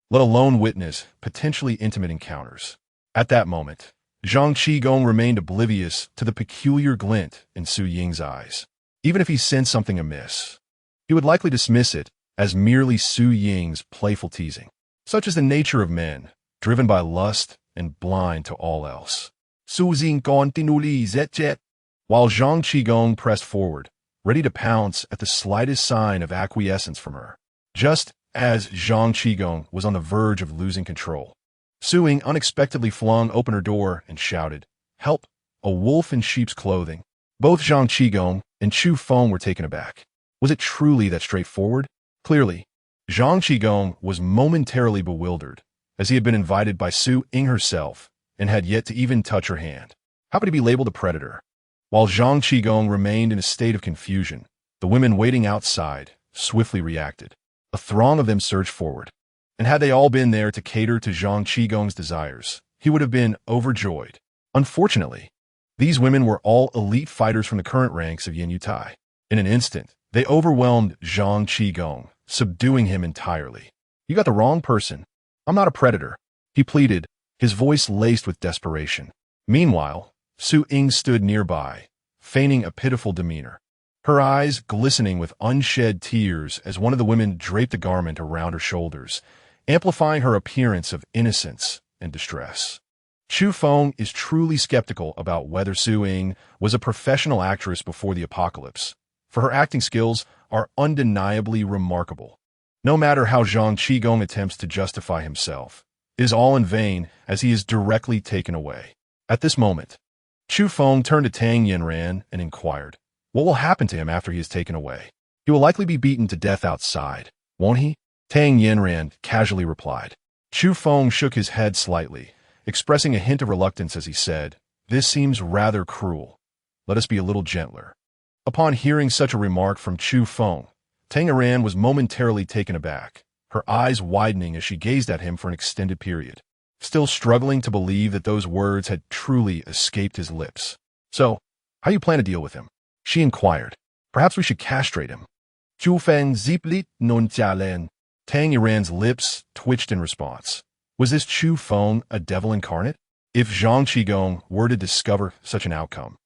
S1: let alone witness potentially intimate encounters. At that moment, Zhang Qigong remained oblivious to the peculiar glint in Su Ying's eyes. Even if he sensed something amiss, he would likely dismiss it as merely Su Ying's playful teasing. Such is the nature of men, driven by lust and blind to all else. Su Ying continually zet. while Zhang Qigong pressed forward, ready to pounce at the slightest sign of acquiescence from her. Just as Zhang Qigong was on the verge of losing control, Su Ying unexpectedly flung open her door and shouted, "Help! A wolf in sheep's clothing." Both Zhang Qigong and Chu Feng were taken aback. Was it truly that straightforward? Clearly, Zhang Qigong was momentarily bewildered, as he had been invited by Su Ying herself and had yet to even touch her hand. How could he be labeled a predator? While Zhang Qigong remained in a state of confusion, the women waiting outside swiftly reacted. A throng of them surged forward, and had they all been there to cater to Zhang Qigong's desires, he would have been overjoyed. Unfortunately, these women were all elite fighters from the current ranks of Yin Yutai. In an instant, they overwhelmed Zhang Qigong, subduing him entirely. "You got the wrong person. I'm not a predator," he pleaded, his voice laced with desperation. Meanwhile, Su Ying stood nearby, feigning a pitiful demeanor, her eyes glistening with unshed tears as one of the women draped a garment around her shoulders, amplifying her appearance of innocence and distress. Chu Feng is truly skeptical about whether Su Ying was a professional actress before the apocalypse, for her acting skills are undeniably remarkable. No matter how Zhang Qigong attempts to justify himself, it is all in vain as he is directly taken away. At this moment, Chu Feng turned to Tang Yinran and inquired, "What will happen to him after he is taken away?" "He will likely be beaten to death outside, won't he?" Tang Yinran casually replied. Chu Feng shook his head slightly, expressing a hint of reluctance as he said, "This seems rather cruel. Let us be a little gentler." Upon hearing such a remark from Chu Feng, Tang Yinran was momentarily taken aback, her eyes widening as she gazed at him for an extended period, still struggling to believe that those words had truly escaped his lips. "So, how you plan to deal with him?" she inquired. "Perhaps we should castrate him." Chu Feng ziplit non jialen. Tang Yinran's lips twitched in response. Was this Chu Feng a devil incarnate? If Zhang Qigong were to discover such an outcome,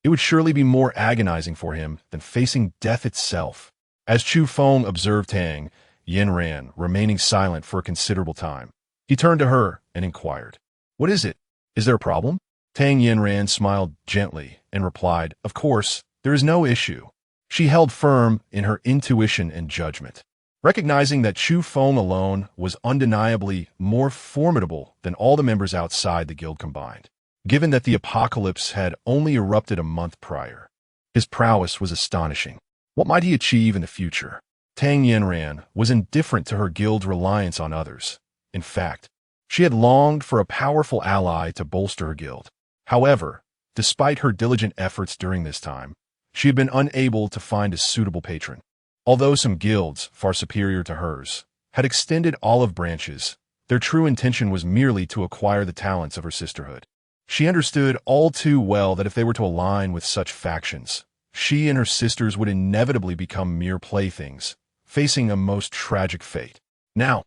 S1: it would surely be more agonizing for him than facing death itself. As Chu Feng observed Tang Yinran remaining silent for a considerable time, he turned to her and inquired, "What is it? Is there a problem?" Tang Yinran smiled gently and replied, "Of course, there is no issue." She held firm in her intuition and judgment, recognizing that Chu Feng alone was undeniably more formidable than all the members outside the guild combined. Given that the apocalypse had only erupted a month prior, his prowess was astonishing. What might he achieve in the future? Tang Yinran was indifferent to her guild's reliance on others. In fact, she had longed for a powerful ally to bolster her guild. However, despite her diligent efforts during this time, she had been unable to find a suitable patron. Although some guilds, far superior to hers, had extended olive branches, their true intention was merely to acquire the talents of her sisterhood. She understood all too well that if they were to align with such factions, she and her sisters would inevitably become mere playthings, facing a most tragic fate. Now,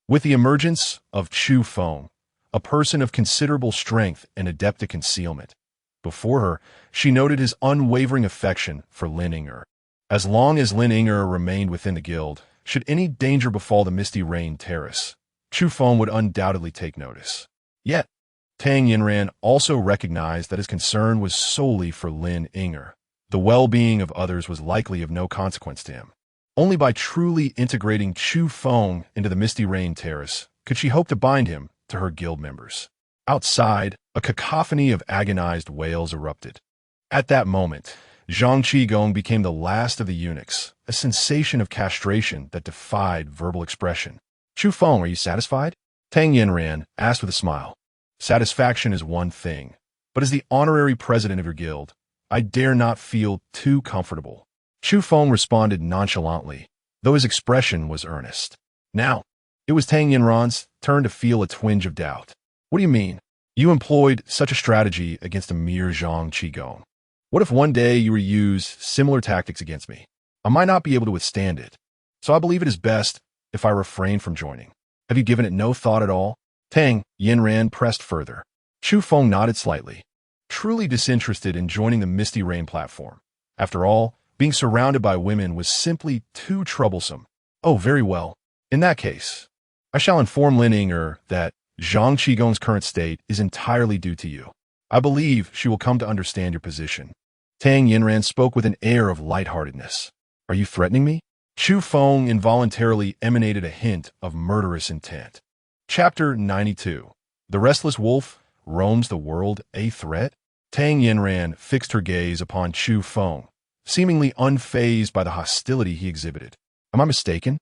S1: with the emergence of Chu Feng, a person of considerable strength and adept at concealment, before her, she noted his unwavering affection for Lin Inger. As long as Lin Inger remained within the guild, should any danger befall the Misty Rain Terrace, Chu Feng would undoubtedly take notice. Yet, Tang Yinran also recognized that his concern was solely for Lin Inger. The well-being of others was likely of no consequence to him. Only by truly integrating Chu Feng into the Misty Rain Terrace could she hope to bind him to her guild members. Outside, a cacophony of agonized wails erupted. At that moment, Zhang Qigong became the last of the eunuchs, a sensation of castration that defied verbal expression. "Chu Feng, are you satisfied?" Tang Yinran asked with a smile. "Satisfaction is one thing, but as the honorary president of your guild, I dare not feel too comfortable." Chu Feng responded nonchalantly, though his expression was earnest. Now, it was Tang Yinran's turn to feel a twinge of doubt. "What do you mean? You employed such a strategy against a mere Zhang Qigong. What if one day you reuse similar tactics against me? I might not be able to withstand it, so I believe it is best if I refrain from joining. Have you given it no thought at all?" Tang Yinran pressed further. Chu Feng nodded slightly, truly disinterested in joining the Misty Rain platform. After all, being surrounded by women was simply too troublesome. "Oh, very well. In that case, I shall inform Lin Inger that Zhang Qigong's current state is entirely due to you. I believe she will come to understand your position. Tang Yinran spoke with an air of lightheartedness. Are you threatening me? Chu Feng involuntarily emanated a hint of murderous intent. Chapter 92. The Restless Wolf Roams the World, a Threat? Tang Yinran fixed her gaze upon Chu Feng, seemingly unfazed by the hostility he exhibited. Am I mistaken?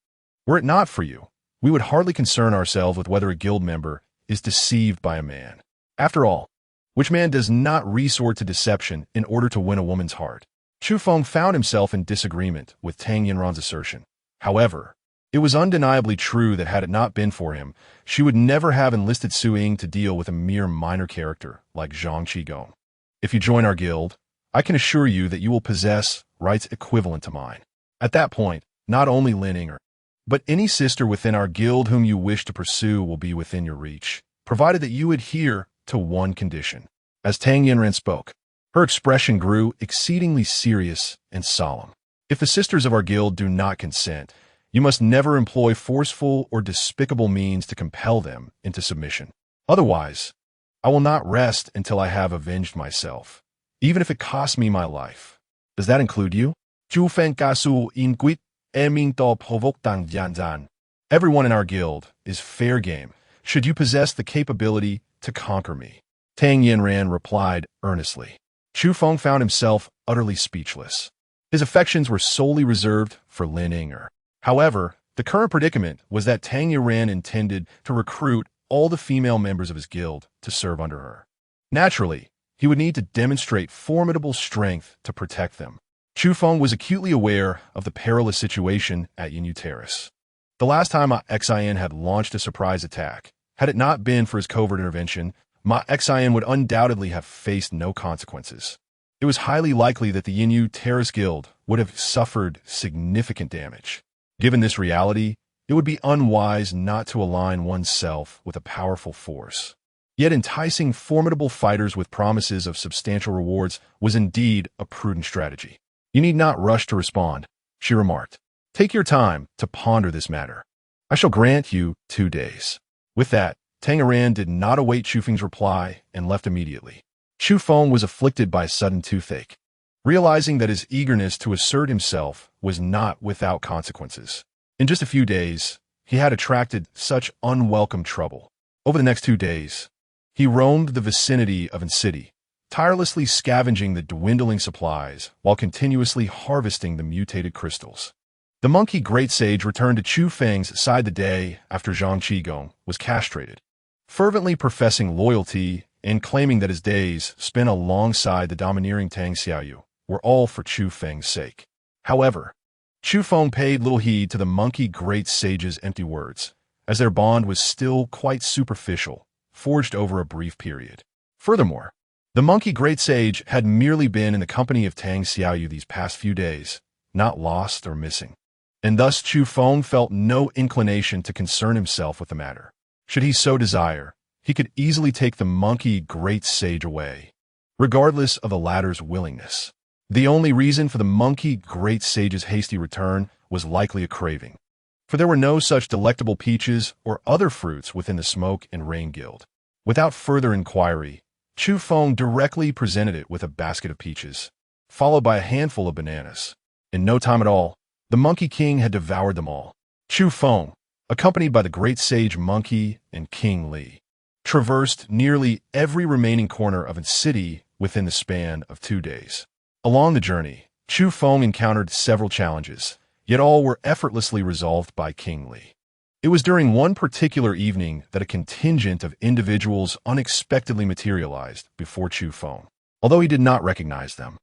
S1: Were it not for you, we would hardly concern ourselves with whether a guild member is deceived by a man. After all, which man does not resort to deception in order to win a woman's heart? Chu Feng found himself in disagreement with Tang Yinran's assertion. However, it was undeniably true that had it not been for him, she would never have enlisted Su Ying to deal with a mere minor character like Zhang Qigong. If you join our guild, I can assure you that you will possess rights equivalent to mine. At that point, not only Lin Ying, but any sister within our guild whom you wish to pursue will be within your reach, provided that you adhere to one condition. As Tang Yinran spoke, her expression grew exceedingly serious and solemn. If the sisters of our guild do not consent, you must never employ forceful or despicable means to compel them into submission. Otherwise, I will not rest until I have avenged myself, even if it costs me my life. Does that include you? Chu Feng kasu inquit emin to provoked yan. Everyone in our guild is fair game, should you possess the capability to conquer me. Tang Yinran replied earnestly. Chu Feng found himself utterly speechless. His affections were solely reserved for Lin Ying. However, the current predicament was that Tang Yinran intended to recruit all the female members of his guild to serve under her. Naturally, he would need to demonstrate formidable strength to protect them. Chu Feng was acutely aware of the perilous situation at Yinyu Terrace. The last time Ma Xian had launched a surprise attack, had it not been for his covert intervention, Ma Xian would undoubtedly have faced no consequences. It was highly likely that the Yinyu Terrace Guild would have suffered significant damage. Given this reality, it would be unwise not to align oneself with a powerful force. Yet enticing formidable fighters with promises of substantial rewards was indeed a prudent strategy. You need not rush to respond, she remarked. Take your time to ponder this matter. I shall grant you 2 days. With that, Tang Yinran did not await Chu Feng's reply and left immediately. Chu Feng was afflicted by a sudden toothache. Realizing that his eagerness to assert himself was not without consequences, in just a few days, he had attracted such unwelcome trouble. Over the next 2 days, he roamed the vicinity of an city, tirelessly scavenging the dwindling supplies while continuously harvesting the mutated crystals. The monkey great sage returned to Chu Feng's side the day after Zhang Qigong was castrated, fervently professing loyalty and claiming that his days spent alongside the domineering Tang Xiaoyu were all for Chu Feng's sake. However, Chu Feng paid little heed to the monkey great sage's empty words, as their bond was still quite superficial, forged over a brief period. Furthermore, the monkey great sage had merely been in the company of Tang Xiaoyu these past few days, not lost or missing. And thus Chu Feng felt no inclination to concern himself with the matter. Should he so desire, he could easily take the monkey great sage away, regardless of the latter's willingness. The only reason for the monkey great sage's hasty return was likely a craving, for there were no such delectable peaches or other fruits within the Smoke and Rain Guild. Without further inquiry, Chu Feng directly presented it with a basket of peaches, followed by a handful of bananas. In no time at all, the Monkey King had devoured them all. Chu Feng, accompanied by the great sage Monkey and King Li, traversed nearly every remaining corner of a city within the span of 2 days. Along the journey, Chu Feng encountered several challenges, yet all were effortlessly resolved by King Li. It was during one particular evening that a contingent of individuals unexpectedly materialized before Chu Feng. Although he did not recognize them,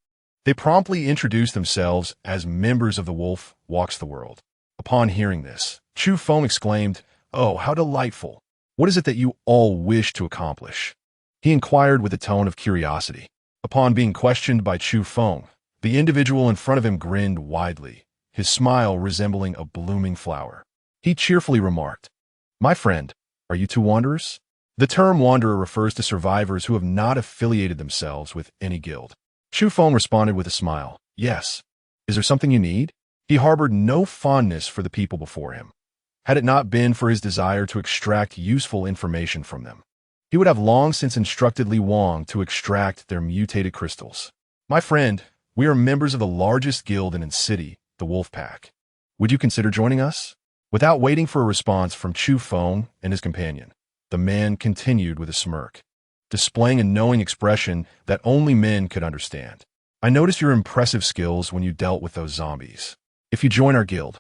S1: they promptly introduced themselves as members of the Wolf Walks the World. Upon hearing this, Chu Feng exclaimed, "Oh, how delightful! What is it that you all wish to accomplish?" He inquired with a tone of curiosity. Upon being questioned by Chu Feng, the individual in front of him grinned widely, his smile resembling a blooming flower. He cheerfully remarked, "My friend, are you two wanderers?" The term wanderer refers to survivors who have not affiliated themselves with any guild. Chu Feng responded with a smile, "Yes. Is there something you need?" He harbored no fondness for the people before him. Had it not been for his desire to extract useful information from them, he would have long since instructed Li Wang to extract their mutated crystals. "My friend, We are members of the largest guild in the city, the Wolf Pack. Would you consider joining us?" Without waiting for a response from Chu Feng and his companion, the man continued with a smirk, displaying a knowing expression that only men could understand. "I noticed your impressive skills when you dealt with those zombies. If you join our guild,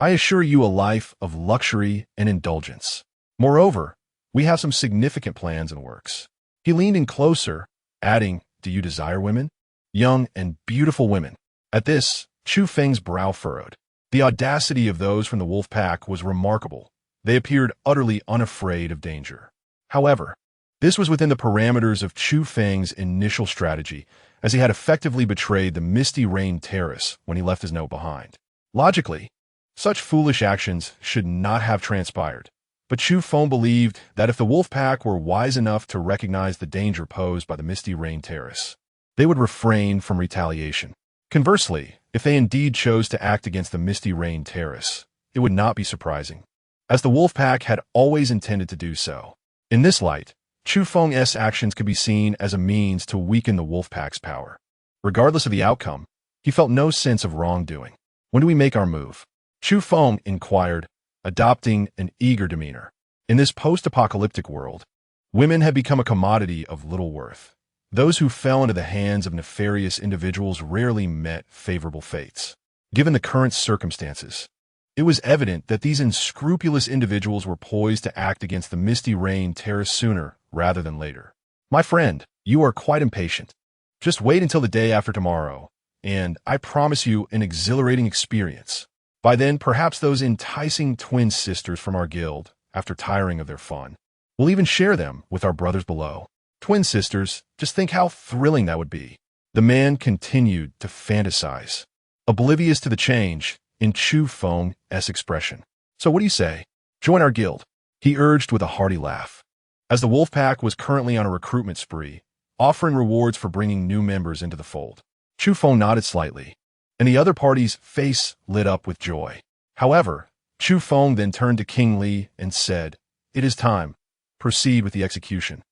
S1: I assure you a life of luxury and indulgence. Moreover, we have some significant plans in the works." He leaned in closer, adding, "Do you desire women? Young and beautiful women." At this, Chu Feng's brow furrowed. The audacity of those from the Wolf Pack was remarkable. They appeared utterly unafraid of danger. However, this was within the parameters of Chu Feng's initial strategy, as he had effectively betrayed the Misty Rain Terrace when he left his note behind. Logically, such foolish actions should not have transpired, but Chu Feng believed that if the Wolf Pack were wise enough to recognize the danger posed by the Misty Rain Terrace, they would refrain from retaliation. Conversely, if they indeed chose to act against the Misty Rain Terrace, it would not be surprising, as the Wolf Pack had always intended to do so. In this light, Chu Feng's actions could be seen as a means to weaken the Wolf Pack's power. Regardless of the outcome, he felt no sense of wrongdoing. "When do we make our move?" Chu Feng inquired, adopting an eager demeanor. In this post-apocalyptic world, women had become a commodity of little worth. Those who fell into the hands of nefarious individuals rarely met favorable fates. Given the current circumstances, it was evident that these unscrupulous individuals were poised to act against the Misty Rain Terrace sooner rather than later. "My friend, you are quite impatient. Just wait until the day after tomorrow, and I promise you an exhilarating experience. By then, perhaps those enticing twin sisters from our guild, after tiring of their fun, will even share them with our brothers below. Twin sisters, just think how thrilling that would be." The man continued to fantasize, oblivious to the change in Chu Feng's expression. "So what do you say? Join our guild," he urged with a hearty laugh. As the Wolf Pack was currently on a recruitment spree, offering rewards for bringing new members into the fold. Chu Feng nodded slightly, and the other party's face lit up with joy. However, Chu Feng then turned to King Li and said, "It is time. Proceed with the execution."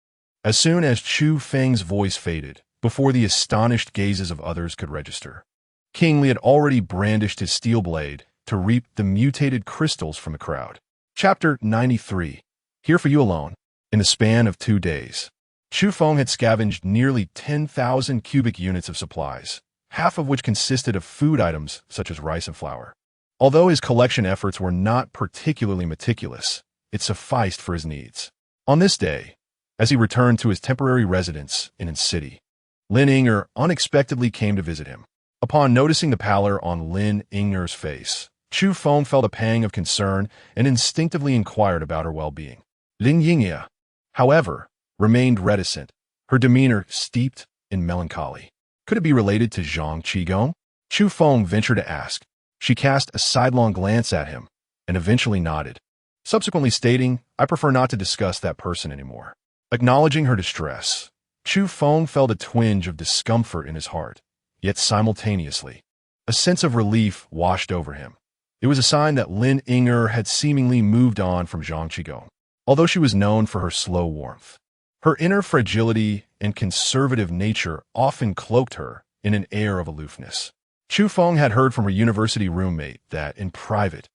S1: As soon as Chu Feng's voice faded, before the astonished gazes of others could register, King Li had already brandished his steel blade to reap the mutated crystals from the crowd. Chapter 93. Here for you alone. In the span of 2 days, Chu Feng had scavenged nearly 10,000 cubic units of supplies, half of which consisted of food items such as rice and flour. Although his collection efforts were not particularly meticulous, it sufficed for his needs. On this day, as he returned to his temporary residence in the city, Lin Ying'er unexpectedly came to visit him. Upon noticing the pallor on Lin Ying'er's face, Chu Feng felt a pang of concern and instinctively inquired about her well-being. Lin Ying'er, however, remained reticent, her demeanor steeped in melancholy. Could it be related to Zhang Qigong? Chu Feng ventured to ask. She cast a sidelong glance at him and eventually nodded, subsequently stating, "I prefer not to discuss that person anymore." Acknowledging her distress, Chu Feng felt a twinge of discomfort in his heart, yet simultaneously, a sense of relief washed over him. It was a sign that Lin Ying'er had seemingly moved on from Zhang Qigong, although she was known for her slow warmth. Her inner fragility and conservative nature often cloaked her in an air of aloofness. Chu Feng had heard from her university roommate that, in private,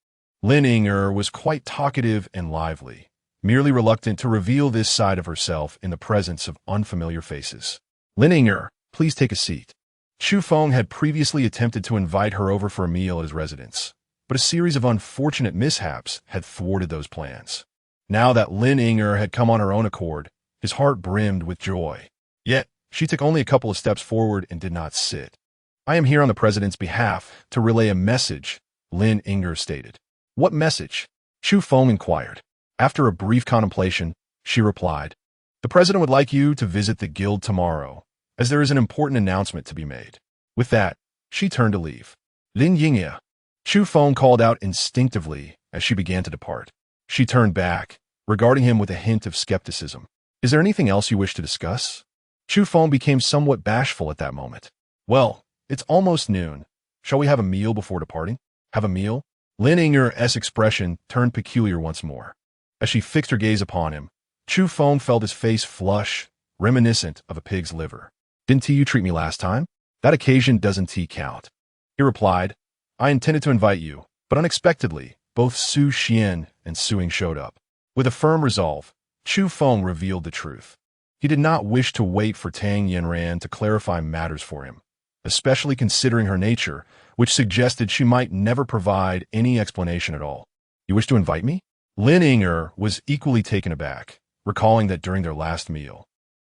S1: Lin Ying'er was quite talkative and lively, merely reluctant to reveal this side of herself in the presence of unfamiliar faces. "Lin Ying'er, please take a seat." Chu Feng had previously attempted to invite her over for a meal at his residence, but a series of unfortunate mishaps had thwarted those plans. Now that Lin Ying'er had come on her own accord, his heart brimmed with joy. Yet, she took only a couple of steps forward and did not sit. "I am here on the president's behalf to relay a message," Lin Ying'er stated. "What message?" Chu Feng inquired. After a brief contemplation, she replied, "The president would like you to visit the guild tomorrow, as there is an important announcement to be made." With that, she turned to leave. "Lin Ying'er," Chu Feng called out instinctively as she began to depart. She turned back, regarding him with a hint of skepticism. "Is there anything else you wish to discuss?" Chu Feng became somewhat bashful at that moment. "Well, it's almost noon. Shall we have a meal before departing?" "Have a meal?" Lin Ying'er's expression turned peculiar once more. As she fixed her gaze upon him, Chu Feng felt his face flush, reminiscent of a pig's liver. "Didn't you treat me last time?" That occasion doesn't count. He replied, I intended to invite you, but unexpectedly, both Su Xian and Suing showed up. With a firm resolve, Chu Feng revealed the truth. He did not wish to wait for Tang Yanran to clarify matters for him, especially considering her nature, which suggested she might never provide any explanation at all. You wish to invite me? Lin Ying'er was equally taken aback, recalling that during their last meal,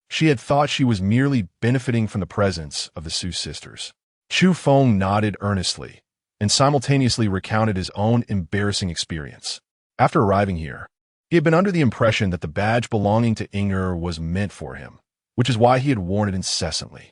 S1: she had thought she was merely benefiting from the presence of the Su sisters. Chu Feng nodded earnestly and simultaneously recounted his own embarrassing experience. After arriving here, he had been under the impression that the badge belonging to Ying'er was meant for him, which is why he had worn it incessantly.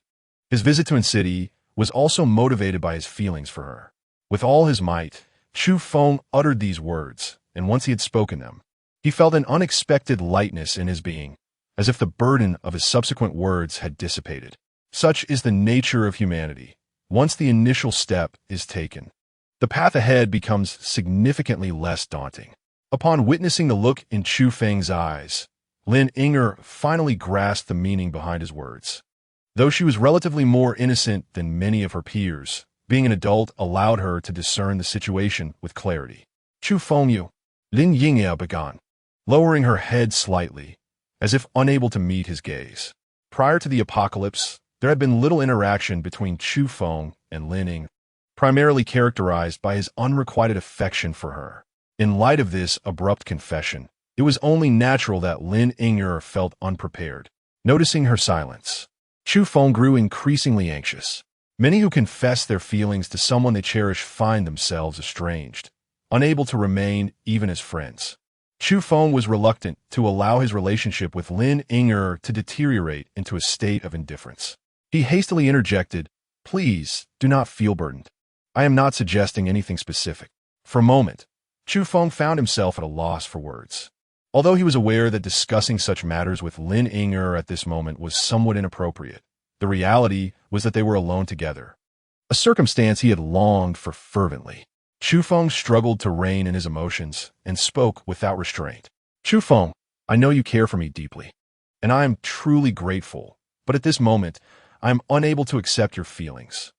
S1: His visit to An City was also motivated by his feelings for her. With all his might, Chu Feng uttered these words, and once he had spoken them, he felt an unexpected lightness in his being, as if the burden of his subsequent words had dissipated. Such is the nature of humanity. Once the initial step is taken, the path ahead becomes significantly less daunting. Upon witnessing the look in Chu Feng's eyes, Lin Ying'er finally grasped the meaning behind his words. Though she was relatively more innocent than many of her peers, being an adult allowed her to discern the situation with clarity. Chu Fengyu, Lin Ying'er began, lowering her head slightly, as if unable to meet his gaze. Prior to the apocalypse, there had been little interaction between Chu Feng and Lin Ying'er, primarily characterized by his unrequited affection for her. In light of this abrupt confession, it was only natural that Lin Ying'er felt unprepared. Noticing her silence, Chu Feng grew increasingly anxious. Many who confess their feelings to someone they cherish find themselves estranged, unable to remain even as friends. Chu Feng was reluctant to allow his relationship with Lin Ying'er to deteriorate into a state of indifference. He hastily interjected, Please, do not feel burdened. I am not suggesting anything specific. For a moment, Chu Feng found himself at a loss for words. Although he was aware that discussing such matters with Lin Ying'er at this moment was somewhat inappropriate, the reality was that they were alone together, a circumstance he had longed for fervently. Chu Feng struggled to rein in his emotions and spoke without restraint. Chu Feng, I know you care for me deeply, and I am truly grateful, but at this moment, I am unable to accept your feelings.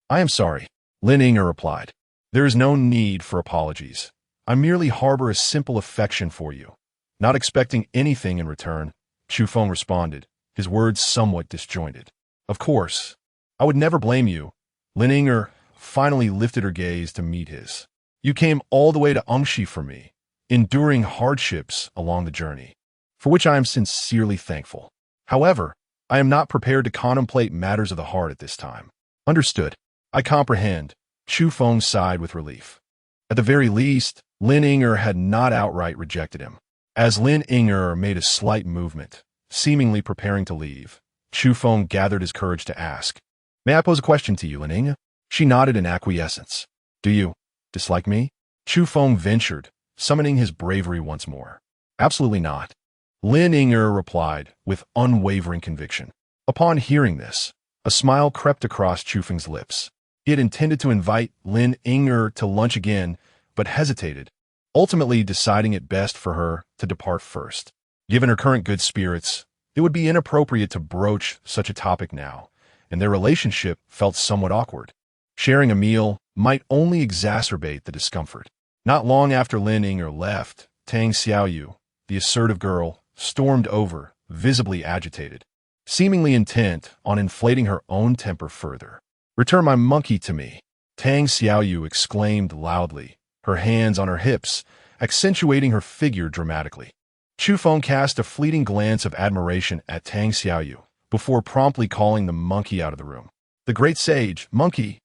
S1: I am sorry, Lin Ying'er replied. There is no need for apologies. I merely harbor a simple affection for you. Not expecting anything in return, Chu Feng responded, his words somewhat disjointed. Of course, I would never blame you. Lin Ying'er finally lifted her gaze to meet his. You came all the way to Engshi for me, enduring hardships along the journey, for which I am sincerely thankful. However, I am not prepared to contemplate matters of the heart at this time. Understood. I comprehend. Chu Feng sighed with relief. At the very least, Lin Ying'er had not outright rejected him. As Lin Ying'er made a slight movement, seemingly preparing to leave, Chu Feng gathered his courage to ask, May I pose a question to you, Lin Ying'er? She nodded in acquiescence. Do you dislike me? Chu Feng ventured, summoning his bravery once more. Absolutely not. Lin Ying'er replied with unwavering conviction. Upon hearing this, a smile crept across Chu Feng's lips. He had intended to invite Lin Ying'er to lunch again, but hesitated, ultimately deciding it best for her to depart first. Given her current good spirits, it would be inappropriate to broach such a topic now, and their relationship felt somewhat awkward. Sharing a meal might only exacerbate the discomfort. Not long after Lin Ying'er left, Tang Xiaoyu, the assertive girl, stormed over, visibly agitated, seemingly intent on inflating her own temper further. Return my monkey to me, Tang Xiaoyu exclaimed loudly, her hands on her hips, accentuating her figure dramatically. Chu Feng cast a fleeting glance of admiration at Tang Xiaoyu before promptly calling the monkey out of the room. The great sage, Monkey,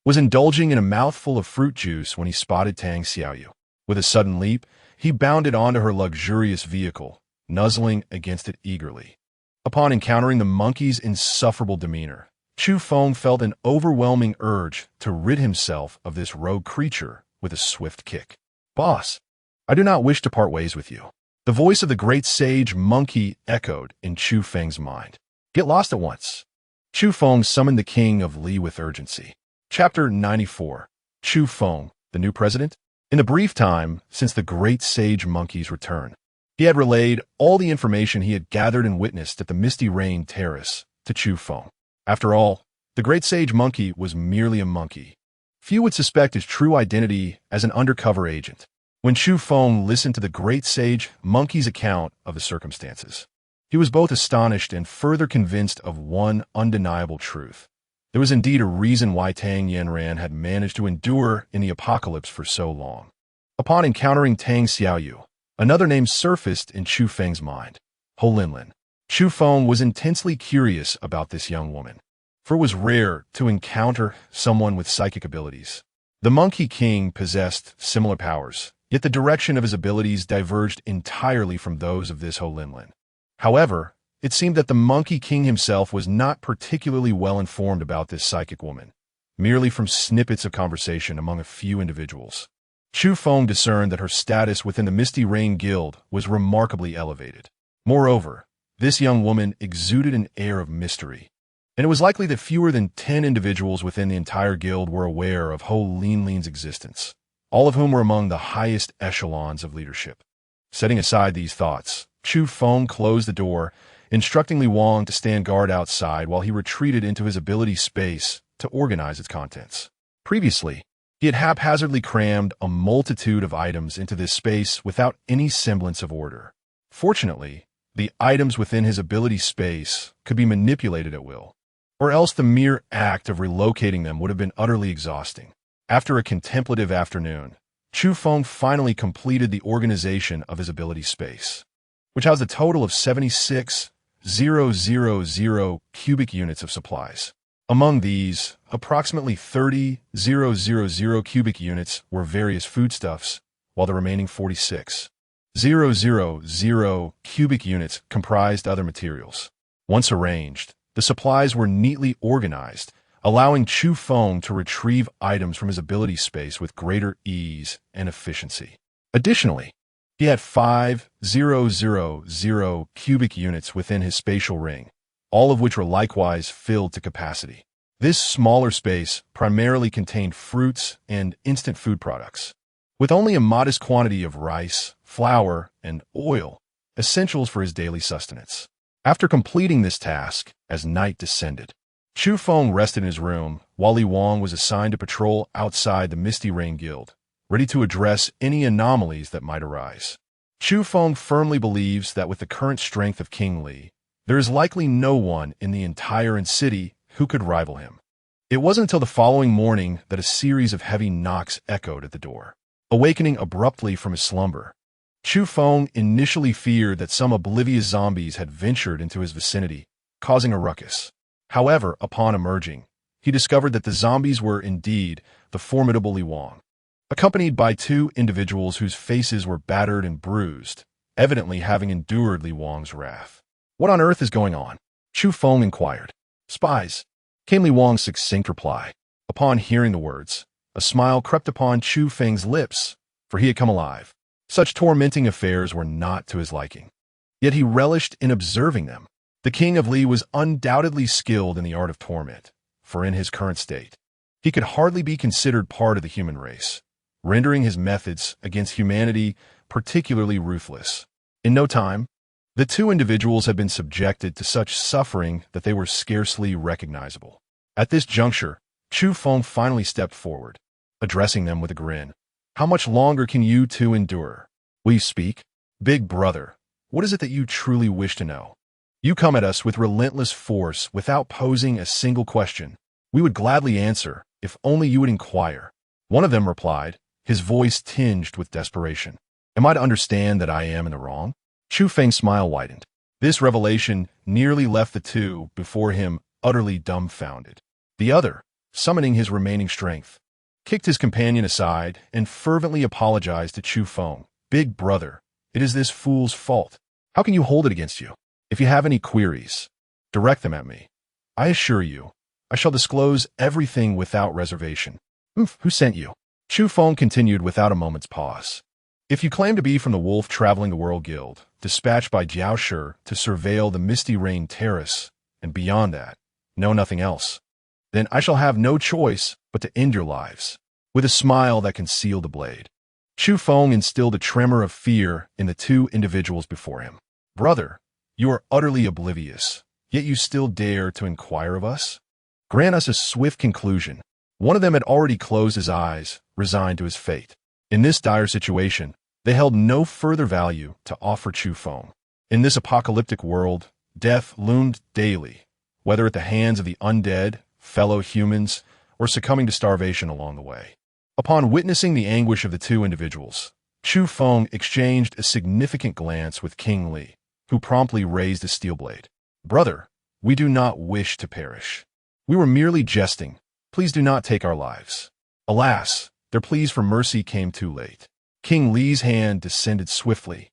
S1: was indulging in a mouthful of fruit juice when he spotted Tang Xiaoyu. With a sudden leap, he bounded onto her luxurious vehicle, nuzzling against it eagerly. Upon encountering the monkey's insufferable demeanor, Chu Feng felt an overwhelming urge to rid himself of this rogue creature with a swift kick. Boss, I do not wish to part ways with you. The voice of the great sage Monkey echoed in Chu Feng's mind. Get lost at once. Chu Feng summoned the king of Li with urgency. Chapter 94. Chu Feng, the new president? In the brief time since the great sage Monkey's return, he had relayed all the information he had gathered and witnessed at the Misty Rain Terrace to Chu Feng. After all, The great sage monkey was merely a monkey. Few would suspect his true identity as an undercover agent. When Chu Feng listened to the great sage monkey's account of the circumstances, he was both astonished and further convinced of one undeniable truth. There was indeed a reason why Tang Yanran had managed to endure in the apocalypse for so long. Upon encountering Tang Xiaoyu, another name surfaced in Chu Feng's mind, Ho Linlin. Chu Feng was intensely curious about this young woman, for it was rare to encounter someone with psychic abilities. The Monkey King possessed similar powers, yet the direction of his abilities diverged entirely from those of this Ho Linlin. However, it seemed that the Monkey King himself was not particularly well informed about this psychic woman, merely from snippets of conversation among a few individuals. Chu Feng discerned that her status within the Misty Rain Guild was remarkably elevated. Moreover, this young woman exuded an air of mystery, and it was likely that fewer than 10 individuals within the entire guild were aware of Ho Linlin's existence, all of whom were among the highest echelons of leadership. Setting aside these thoughts, Chu Feng closed the door, instructing Li Wang to stand guard outside while he retreated into his ability space to organize its contents. Previously, he had haphazardly crammed a multitude of items into this space without any semblance of order. Fortunately, the items within his ability space could be manipulated at will, or else the mere act of relocating them would have been utterly exhausting. After a contemplative afternoon, Chu Feng finally completed the organization of his ability space, which housed a total of 76,000 cubic units of supplies. Among these, approximately 30,000 cubic units were various foodstuffs, while the remaining 46,000 cubic units comprised other materials. Once arranged, the supplies were neatly organized, allowing Chu Feng to retrieve items from his ability space with greater ease and efficiency. Additionally, he had 5,000 cubic units within his spatial ring, all of which were likewise filled to capacity. This smaller space primarily contained fruits and instant food products, with only a modest quantity of rice, flour, and oil, essentials for his daily sustenance. After completing this task, as night descended, Chu Feng rested in his room while Li Wang was assigned to patrol outside the Misty Rain Guild, ready to address any anomalies that might arise. Chu Feng firmly believes that with the current strength of King Li, there is likely no one in the entire city who could rival him. It wasn't until the following morning that a series of heavy knocks echoed at the door. Awakening abruptly from his slumber, Chu Feng initially feared that some oblivious zombies had ventured into his vicinity, causing a ruckus. However, upon emerging, he discovered that the zombies were indeed the formidable Li Wang, accompanied by two individuals whose faces were battered and bruised, evidently having endured Li Wang's wrath. "What on earth is going on?" Chu Feng inquired. "Spies," came Li Wang's succinct reply. Upon hearing the words, a smile crept upon Chu Feng's lips, for he had come alive. Such tormenting affairs were not to his liking, yet he relished in observing them. The King of Li was undoubtedly skilled in the art of torment, for in his current state, he could hardly be considered part of the human race, rendering his methods against humanity particularly ruthless. In no time, the two individuals had been subjected to such suffering that they were scarcely recognizable. At this juncture, Chu Feng finally stepped forward, addressing them with a grin. "How much longer can you two endure? Will you speak? Big brother, what is it that you truly wish to know? You come at us with relentless force without posing a single question. We would gladly answer, if only you would inquire." One of them replied, his voice tinged with desperation. "Am I to understand that I am in the wrong?" Chu Feng's smile widened. This revelation nearly left the two before him utterly dumbfounded. The other, summoning his remaining strength, kicked his companion aside and fervently apologized to Chu Feng. "Big brother, it is this fool's fault. How can you hold it against you? If you have any queries, direct them at me. I assure you, I shall disclose everything without reservation." "Who sent you?" Chu Feng continued without a moment's pause. "If you claim to be from the Wolf Traveling the World Guild, dispatched by Jiao Shi to surveil the Misty Rain Terrace, and beyond that, know nothing else, then I shall have no choice but to end your lives." With a smile that concealed the blade, Chu Feng instilled a tremor of fear in the two individuals before him. "Brother, you are utterly oblivious, yet you still dare to inquire of us? Grant us a swift conclusion. One of them had already closed his eyes, resigned to his fate. In this dire situation, they held no further value to offer Chu Feng. In this apocalyptic world, death loomed daily, whether at the hands of the undead, fellow humans, or succumbing to starvation along the way. Upon witnessing the anguish of the two individuals, Chu Feng exchanged a significant glance with King Li, who promptly raised a steel blade. "Brother, we do not wish to perish. We were merely jesting. Please do not take our lives." Alas, their pleas for mercy came too late. King Li's hand descended swiftly,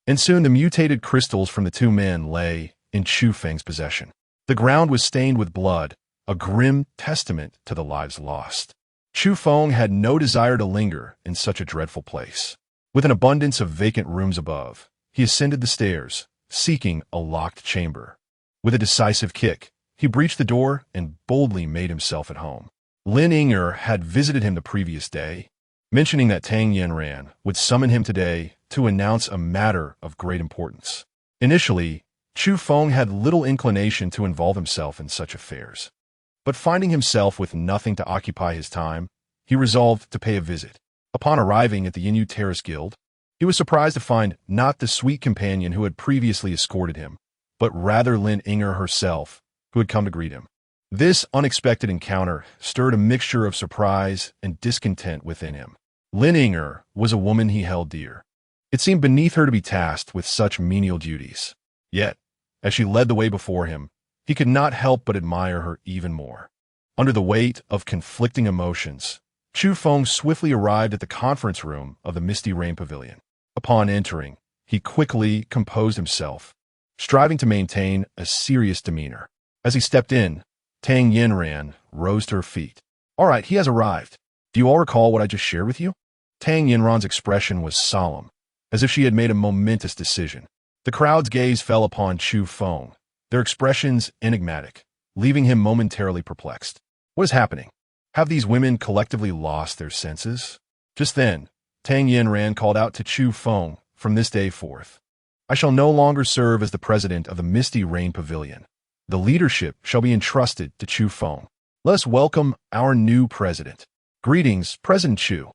S1: and soon the mutated crystals from the two men lay in Chu Feng's possession. The ground was stained with blood, a grim testament to the lives lost. Chu Feng had no desire to linger in such a dreadful place. With an abundance of vacant rooms above, he ascended the stairs, seeking a locked chamber. With a decisive kick, he breached the door and boldly made himself at home. Lin Inger had visited him the previous day, mentioning that Tang Yanran would summon him today to announce a matter of great importance. Initially, Chu Feng had little inclination to involve himself in such affairs. But finding himself with nothing to occupy his time, he resolved to pay a visit. Upon arriving at the Inu Terrace Guild, he was surprised to find not the sweet companion who had previously escorted him, but rather Lin Inger herself, who had come to greet him. This unexpected encounter stirred a mixture of surprise and discontent within him. Lin Inger was a woman he held dear. It seemed beneath her to be tasked with such menial duties. Yet, as she led the way before him, he could not help but admire her even more. Under the weight of conflicting emotions, Chu Feng swiftly arrived at the conference room of the Misty Rain Pavilion. Upon entering, he quickly composed himself, striving to maintain a serious demeanor. As he stepped in, Tang Yanran rose to her feet. "All right, he has arrived. Do you all recall what I just shared with you?" Tang Yanran's expression was solemn, as if she had made a momentous decision. The crowd's gaze fell upon Chu Feng, their expressions enigmatic, leaving him momentarily perplexed. What is happening? Have these women collectively lost their senses? Just then, Tang Yanran called out to Chu Feng, "From this day forth, I shall no longer serve as the president of the Misty Rain Pavilion. The leadership shall be entrusted to Chu Feng. Let us welcome our new president. Greetings, President Chu."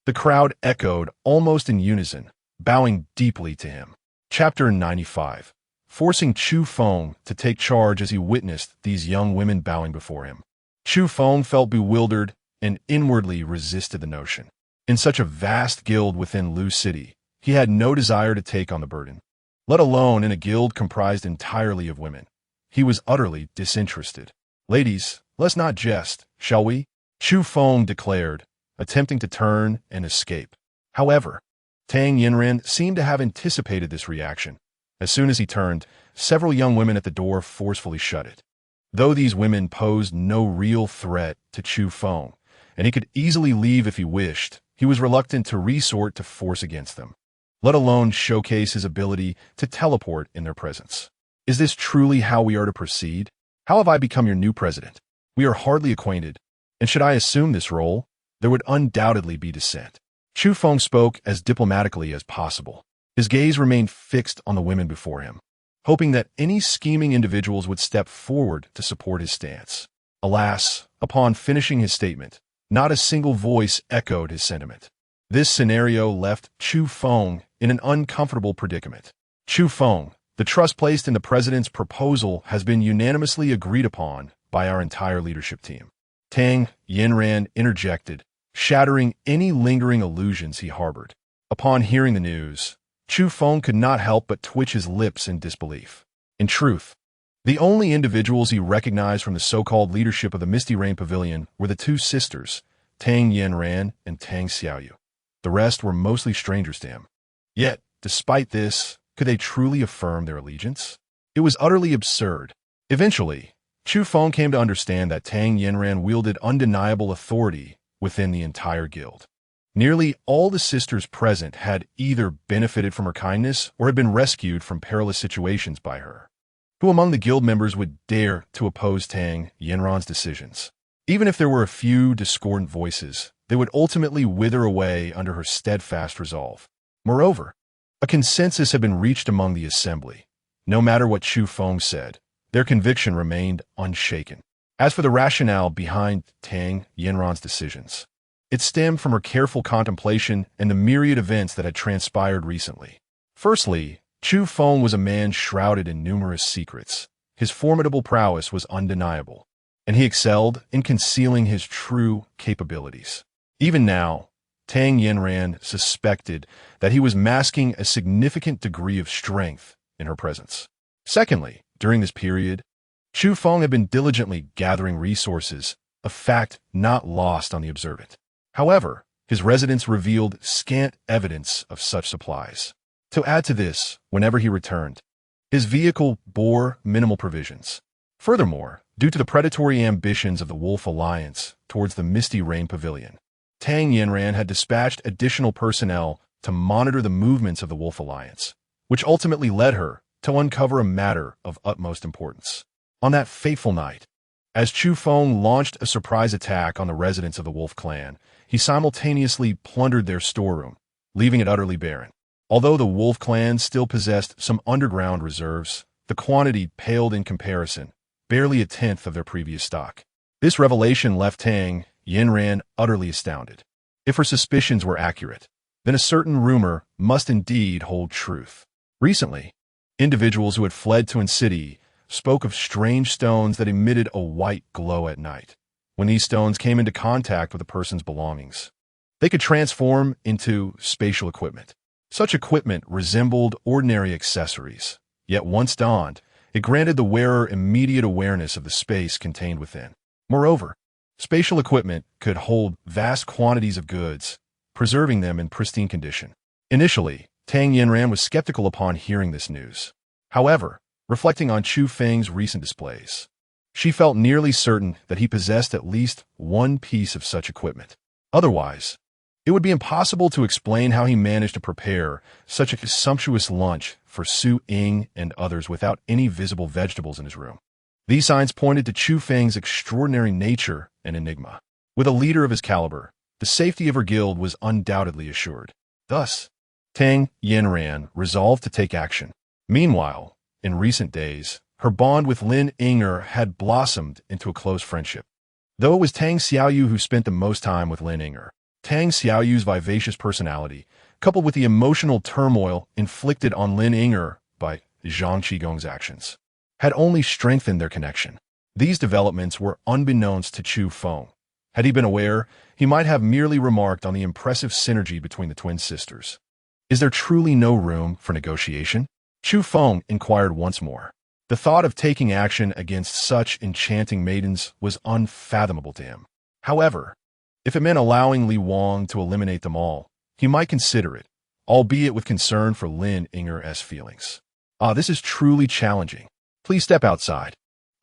S1: The crowd echoed almost in unison, bowing deeply to him. Chapter 95. Forcing Chu Feng to take charge as he witnessed these young women bowing before him. Chu Feng felt bewildered and inwardly resisted the notion. In such a vast guild within Lu City, he had no desire to take on the burden, let alone in a guild comprised entirely of women. He was utterly disinterested. "Ladies, let's not jest, shall we?" Chu Feng declared, attempting to turn and escape. However, Tang Yanran seemed to have anticipated this reaction. As soon as he turned, several young women at the door forcefully shut it. Though these women posed no real threat to Chu Feng, and he could easily leave if he wished, he was reluctant to resort to force against them, let alone showcase his ability to teleport in their presence. "Is this truly how we are to proceed? How have I become your new president? We are hardly acquainted, and should I assume this role, there would undoubtedly be dissent." Chu Feng spoke as diplomatically as possible. His gaze remained fixed on the women before him, hoping that any scheming individuals would step forward to support his stance. Alas, upon finishing his statement, not a single voice echoed his sentiment. This scenario left Chu Feng in an uncomfortable predicament. "Chu Feng, the trust placed in the president's proposal has been unanimously agreed upon by our entire leadership team." Tang Yanran interjected, shattering any lingering illusions he harbored. Upon hearing the news, Chu Feng could not help but twitch his lips in disbelief. In truth, the only individuals he recognized from the so-called leadership of the Misty Rain Pavilion were the two sisters, Tang Yanran and Tang Xiaoyu. The rest were mostly strangers to him. Yet, despite this, could they truly affirm their allegiance? It was utterly absurd. Eventually, Chu Feng came to understand that Tang Yanran wielded undeniable authority within the entire guild. Nearly all the sisters present had either benefited from her kindness or had been rescued from perilous situations by her. Who among the guild members would dare to oppose Tang Yanran's decisions? Even if there were a few discordant voices, they would ultimately wither away under her steadfast resolve. Moreover, a consensus had been reached among the assembly. No matter what Chu Feng said, their conviction remained unshaken. As for the rationale behind Tang Yinran's decisions, it stemmed from her careful contemplation and the myriad events that had transpired recently. Firstly, Chu Feng was a man shrouded in numerous secrets. His formidable prowess was undeniable, and he excelled in concealing his true capabilities. Even now, Tang Yinran suspected that he was masking a significant degree of strength in her presence. Secondly, during this period, Chu Feng had been diligently gathering resources, a fact not lost on the observant. However, his residence revealed scant evidence of such supplies. To add to this, whenever he returned, his vehicle bore minimal provisions. Furthermore, due to the predatory ambitions of the Wolf Alliance towards the Misty Rain Pavilion, Tang Yinran had dispatched additional personnel to monitor the movements of the Wolf Alliance, which ultimately led her to uncover a matter of utmost importance. On that fateful night, as Chu Feng launched a surprise attack on the residents of the Wolf clan, he simultaneously plundered their storeroom, leaving it utterly barren. Although the Wolf clan still possessed some underground reserves, the quantity paled in comparison, barely a tenth of their previous stock. This revelation left Tang Yinran utterly astounded. If her suspicions were accurate, then a certain rumor must indeed hold truth. Recently, individuals who had fled to City spoke of strange stones that emitted a white glow at night. When these stones came into contact with a person's belongings, they could transform into spatial equipment. Such equipment resembled ordinary accessories, yet once donned, it granted the wearer immediate awareness of the space contained within. Moreover, spatial equipment could hold vast quantities of goods, preserving them in pristine condition. Initially, Tang Yinran was skeptical upon hearing this news. However, reflecting on Chu Feng's recent displays, she felt nearly certain that he possessed at least one piece of such equipment. Otherwise, it would be impossible to explain how he managed to prepare such a sumptuous lunch for Su Ying and others without any visible vegetables in his room. These signs pointed to Chu Feng's extraordinary nature and enigma. With a leader of his caliber, the safety of her guild was undoubtedly assured. Thus, Tang Yinran resolved to take action. Meanwhile, in recent days, her bond with Lin Yinger had blossomed into a close friendship. Though it was Tang Xiaoyu who spent the most time with Lin Yinger, Tang Xiaoyu's vivacious personality, coupled with the emotional turmoil inflicted on Lin Yinger by Zhang Qigong's actions, had only strengthened their connection. These developments were unbeknownst to Chu Feng. Had he been aware, he might have merely remarked on the impressive synergy between the twin sisters. Is there truly no room for negotiation? Chu Feng inquired once more. The thought of taking action against such enchanting maidens was unfathomable to him. However, if it meant allowing Li Wang to eliminate them all, he might consider it, albeit with concern for Lin Yinger's feelings. This is truly challenging. Please step outside.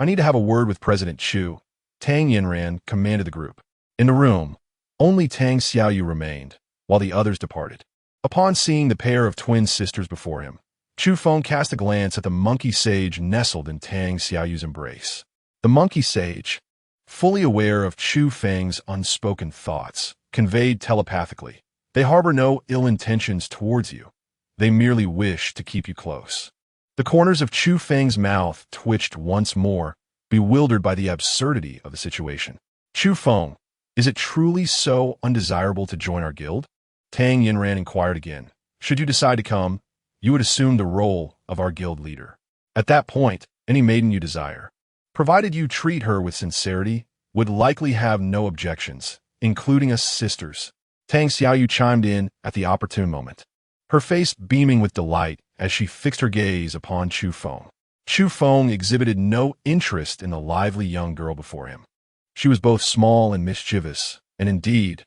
S1: I need to have a word with President Chu. Tang Yinran commanded the group. In the room, only Tang Xiaoyu remained, while the others departed. Upon seeing the pair of twin sisters before him, Chu Feng cast a glance at the monkey sage nestled in Tang Xiaoyu's embrace. The monkey sage, fully aware of Chu Feng's unspoken thoughts, conveyed telepathically, "They harbor no ill intentions towards you. They merely wish to keep you close." The corners of Chu Feng's mouth twitched once more, bewildered by the absurdity of the situation. "Chu Feng, is it truly so undesirable to join our guild?" Tang Yinran inquired again. "Should you decide to come, you would assume the role of our guild leader. At that point, any maiden you desire, provided you treat her with sincerity, would likely have no objections, including us sisters." Tang Xiaoyu chimed in at the opportune moment, her face beaming with delight as she fixed her gaze upon Chu Feng. Chu Feng exhibited no interest in the lively young girl before him. She was both small and mischievous, and indeed,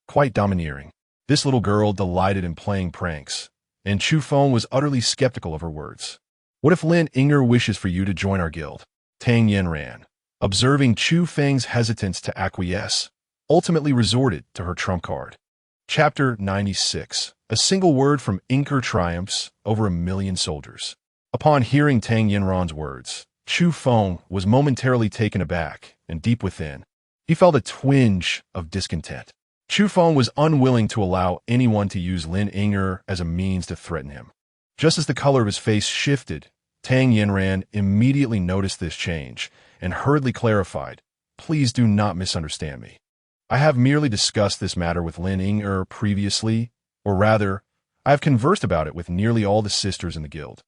S1: quite domineering. This little girl delighted in playing pranks, and Chu Feng was utterly skeptical of her words. "What if Lin Yinger wishes for you to join our guild?" Tang Yinran, observing Chu Feng's hesitance to acquiesce, ultimately resorted to her trump card. Chapter 96. A single word from Inker triumphs over 1,000,000 soldiers. Upon hearing Tang Yinran's words, Chu Feng was momentarily taken aback, and deep within, he felt a twinge of discontent. Chu Feng was unwilling to allow anyone to use Lin Yinger as a means to threaten him. Just as the color of his face shifted, Tang Yinran immediately noticed this change and hurriedly clarified, please do not misunderstand me. I have merely discussed this matter with Lin Ying previously, or rather, I have conversed about it with nearly all the sisters in the guild.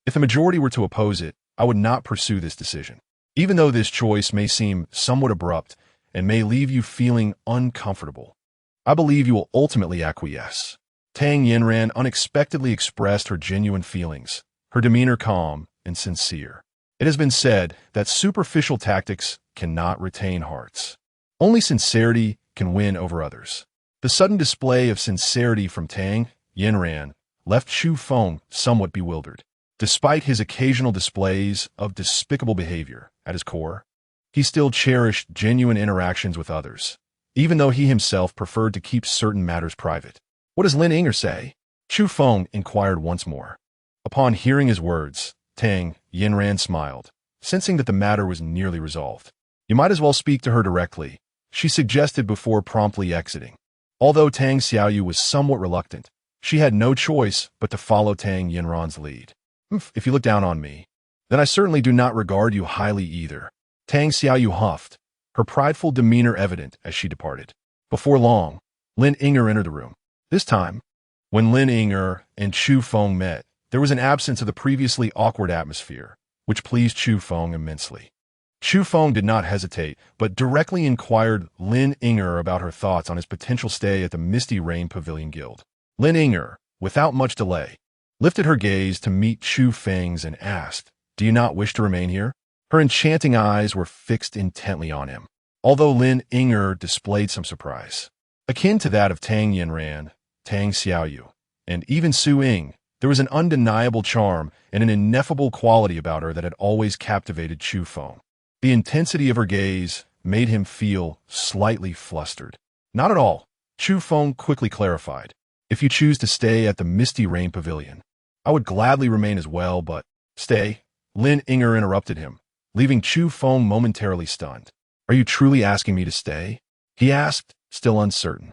S1: If the majority were to oppose it, I would not pursue this decision. Even though this choice may seem somewhat abrupt and may leave you feeling uncomfortable, I believe you will ultimately acquiesce. Tang Yinran unexpectedly expressed her genuine feelings, her demeanor calm and sincere. It has been said that superficial tactics cannot retain hearts. Only sincerity can win over others. The sudden display of sincerity from Tang Yinran left Chu Feng somewhat bewildered. Despite his occasional displays of despicable behavior, at his core, he still cherished genuine interactions with others, even though he himself preferred to keep certain matters private. What does Lin Ying say? Chu Feng inquired once more. Upon hearing his words, Tang Yinran smiled, sensing that the matter was nearly resolved. You might as well speak to her directly, she suggested before promptly exiting. Although Tang Xiaoyu was somewhat reluctant, she had no choice but to follow Tang Yinran's lead. If you look down on me, then I certainly do not regard you highly either. Tang Xiaoyu huffed, her prideful demeanor evident as she departed. Before long, Lin Ying entered the room. This time, when Lin Ying and Chu Feng met, there was an absence of the previously awkward atmosphere, which pleased Chu Feng immensely. Chu Feng did not hesitate, but directly inquired Lin Ying about her thoughts on his potential stay at the Misty Rain Pavilion Guild. Lin Ying, without much delay, lifted her gaze to meet Chu Feng's and asked, "Do you not wish to remain here?" Her enchanting eyes were fixed intently on him, although Lin Ying displayed some surprise. Akin to that of Tang Yinran, Tang Xiaoyu, and even Su Ying, there was an undeniable charm and an ineffable quality about her that had always captivated Chu Feng. The intensity of her gaze made him feel slightly flustered. Not at all, Chu Feng quickly clarified. If you choose to stay at the Misty Rain Pavilion, I would gladly remain as well, but stay. Lin Ying interrupted him, leaving Chu Feng momentarily stunned. Are you truly asking me to stay? He asked, still uncertain.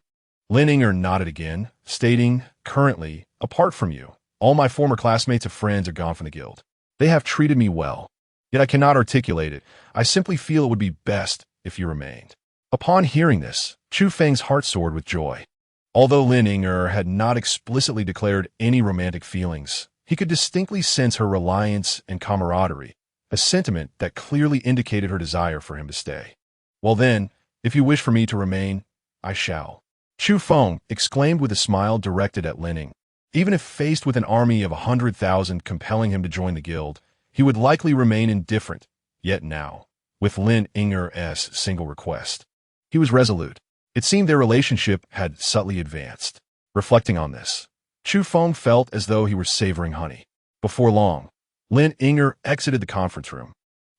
S1: Lin Ying nodded again, stating, currently, apart from you, all my former classmates and friends are gone from the guild. They have treated me well, yet I cannot articulate it. I simply feel it would be best if you remained. Upon hearing this, Chu Feng's heart soared with joy. Although Lin Ying had not explicitly declared any romantic feelings, he could distinctly sense her reliance and camaraderie, a sentiment that clearly indicated her desire for him to stay. Well then, if you wish for me to remain, I shall. Chu Feng exclaimed with a smile directed at Lin Ying. Even if faced with an army of 100,000 compelling him to join the guild, he would likely remain indifferent. Yet now, with Lin Ying's single request, he was resolute. It seemed their relationship had subtly advanced. Reflecting on this, Chu Feng felt as though he were savoring honey. Before long, Lin Ying exited the conference room,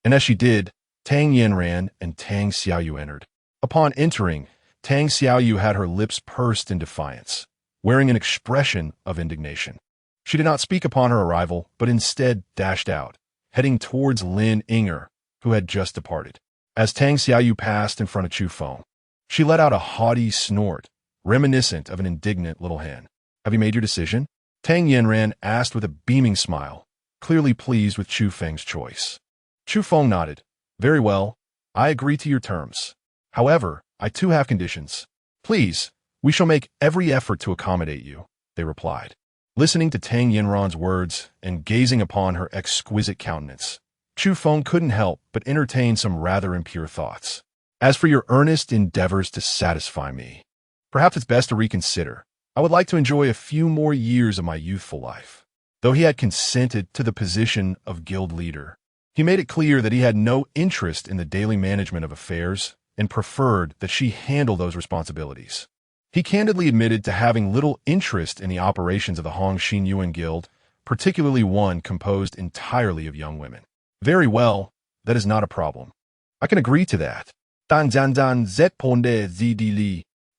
S1: and as she did, Tang Yinran and Tang Xiaoyu entered. Upon entering, Tang Xiaoyu had her lips pursed in defiance, wearing an expression of indignation. She did not speak upon her arrival, but instead dashed out, heading towards Lin Ying, who had just departed. As Tang Xiaoyu passed in front of Chu Feng, she let out a haughty snort, reminiscent of an indignant little hen. Have you made your decision? Tang Yinran asked with a beaming smile, clearly pleased with Chu Feng's choice. Chu Feng nodded. Very well, I agree to your terms. However, I too have conditions. Please, we shall make every effort to accommodate you, they replied. Listening to Tang Yinran's words and gazing upon her exquisite countenance, Chu Feng couldn't help but entertain some rather impure thoughts. As for your earnest endeavors to satisfy me, perhaps it's best to reconsider. I would like to enjoy a few more years of my youthful life. Though he had consented to the position of guild leader, he made it clear that he had no interest in the daily management of affairs and preferred that she handle those responsibilities. He candidly admitted to having little interest in the operations of the Hong Xin Yuan Guild, particularly one composed entirely of young women. Very well, that is not a problem. I can agree to that.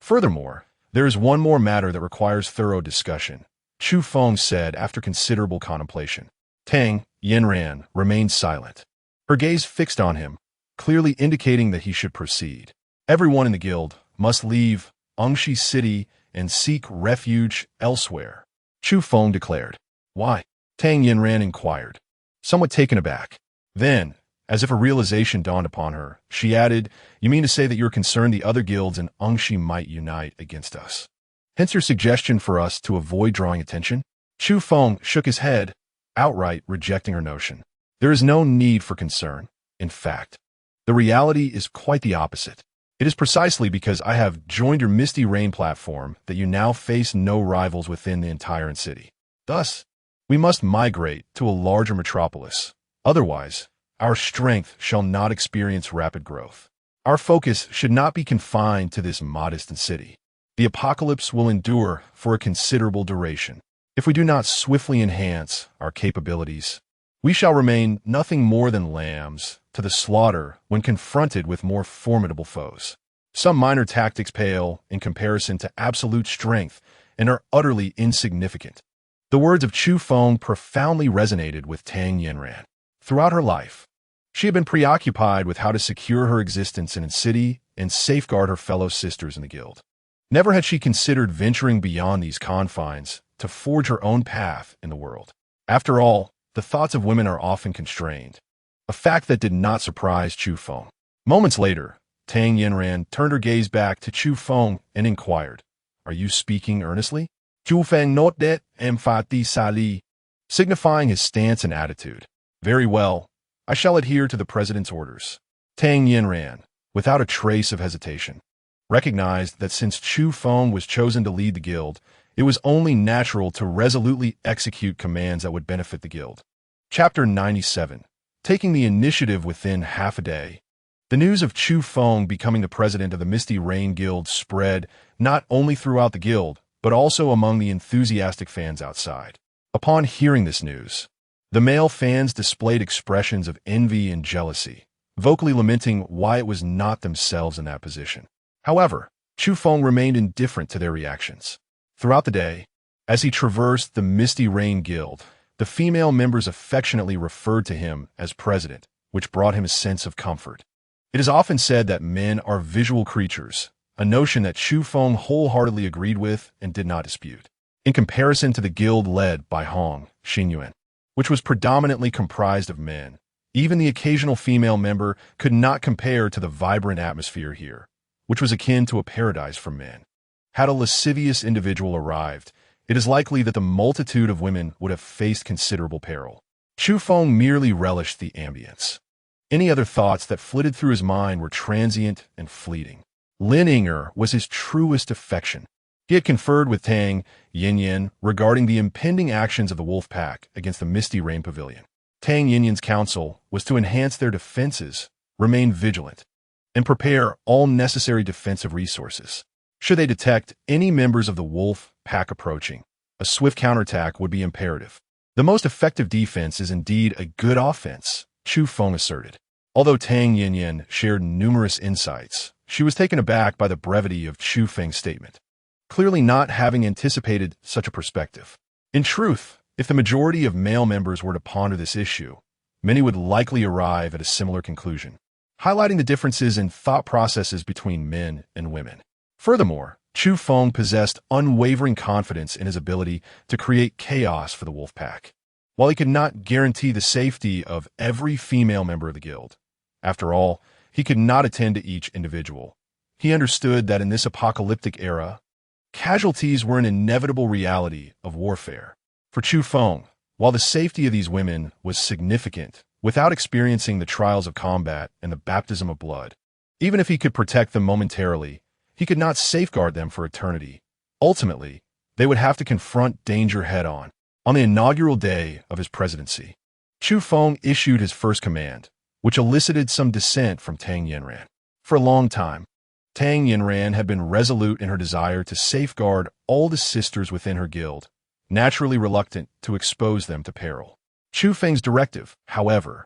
S1: Furthermore, there is one more matter that requires thorough discussion, Chu Feng said after considerable contemplation. Tang Yinran remained silent, her gaze fixed on him, clearly indicating that he should proceed. Everyone in the guild must leave Engshi City and seek refuge elsewhere, Chu Feng declared. Why? Tang Yinran inquired, somewhat taken aback. Then, As if a realization dawned upon her, she added, "You mean to say that you're concerned the other guilds in Ongshi might unite against us? Hence your suggestion for us to avoid drawing attention?" Chu Feng shook his head, outright rejecting her notion. "There is no need for concern. In fact, the reality is quite the opposite. It is precisely because I have joined your Misty Rain platform that you now face no rivals within the entire city. Thus, we must migrate to a larger metropolis. Otherwise, our strength shall not experience rapid growth. Our focus should not be confined to this modest city. The apocalypse will endure for a considerable duration. If we do not swiftly enhance our capabilities, we shall remain nothing more than lambs to the slaughter when confronted with more formidable foes. Some minor tactics pale in comparison to absolute strength and are utterly insignificant." The words of Chu Feng profoundly resonated with Tang Yinran. Throughout her life, she had been preoccupied with how to secure her existence in a city and safeguard her fellow sisters in the guild. Never had she considered venturing beyond these confines to forge her own path in the world. After all, the thoughts of women are often constrained, a fact that did not surprise Chu Feng. Moments later, Tang Yinran turned her gaze back to Chu Feng and inquired, "Are you speaking earnestly?" Chu Feng nodded emphatically, signifying his stance and attitude. "Very well, I shall adhere to the president's orders." Tang Yinran, without a trace of hesitation, recognized that since Chu Feng was chosen to lead the guild, it was only natural to resolutely execute commands that would benefit the guild. Chapter 97. Taking the initiative within half a day. The news of Chu Feng becoming the president of the Misty Rain Guild spread not only throughout the guild, but also among the enthusiastic fans outside. Upon hearing this news, the male fans displayed expressions of envy and jealousy, vocally lamenting why it was not themselves in that position. However, Chu Feng remained indifferent to their reactions. Throughout the day, as he traversed the Misty Rain Guild, the female members affectionately referred to him as president, which brought him a sense of comfort. It is often said that men are visual creatures, a notion that Chu Feng wholeheartedly agreed with and did not dispute. In comparison to the guild led by Hong Xinyuan, which was predominantly comprised of men, even the occasional female member could not compare to the vibrant atmosphere here, which was akin to a paradise for men. Had a lascivious individual arrived, it is likely that the multitude of women would have faced considerable peril. Chu Feng merely relished the ambience. Any other thoughts that flitted through his mind were transient and fleeting. Lin Inger was his truest affection. He had conferred with Tang Yinyan regarding the impending actions of the wolf pack against the Misty Rain Pavilion. Tang Yinyan's counsel was to enhance their defenses, remain vigilant, and prepare all necessary defensive resources. Should they detect any members of the wolf pack approaching, a swift counterattack would be imperative. The most effective defense is indeed a good offense, Chu Feng asserted. Although Tang Yinyan shared numerous insights, she was taken aback by the brevity of Chu Feng's statement, clearly not having anticipated such a perspective. In truth, if the majority of male members were to ponder this issue, many would likely arrive at a similar conclusion, highlighting the differences in thought processes between men and women. Furthermore, Chu Feng possessed unwavering confidence in his ability to create chaos for the wolf pack. While he could not guarantee the safety of every female member of the guild, after all, he could not attend to each individual. He understood that in this apocalyptic era, casualties were an inevitable reality of warfare. For Chu Feng, while the safety of these women was significant, without experiencing the trials of combat and the baptism of blood, even if he could protect them momentarily, he could not safeguard them for eternity. Ultimately, they would have to confront danger head-on. On the inaugural day of his presidency, Chu Feng issued his first command, which elicited some dissent from Tang Yinran. For a long time, Tang Yinran had been resolute in her desire to safeguard all the sisters within her guild, naturally reluctant to expose them to peril. Chu Feng's directive, however,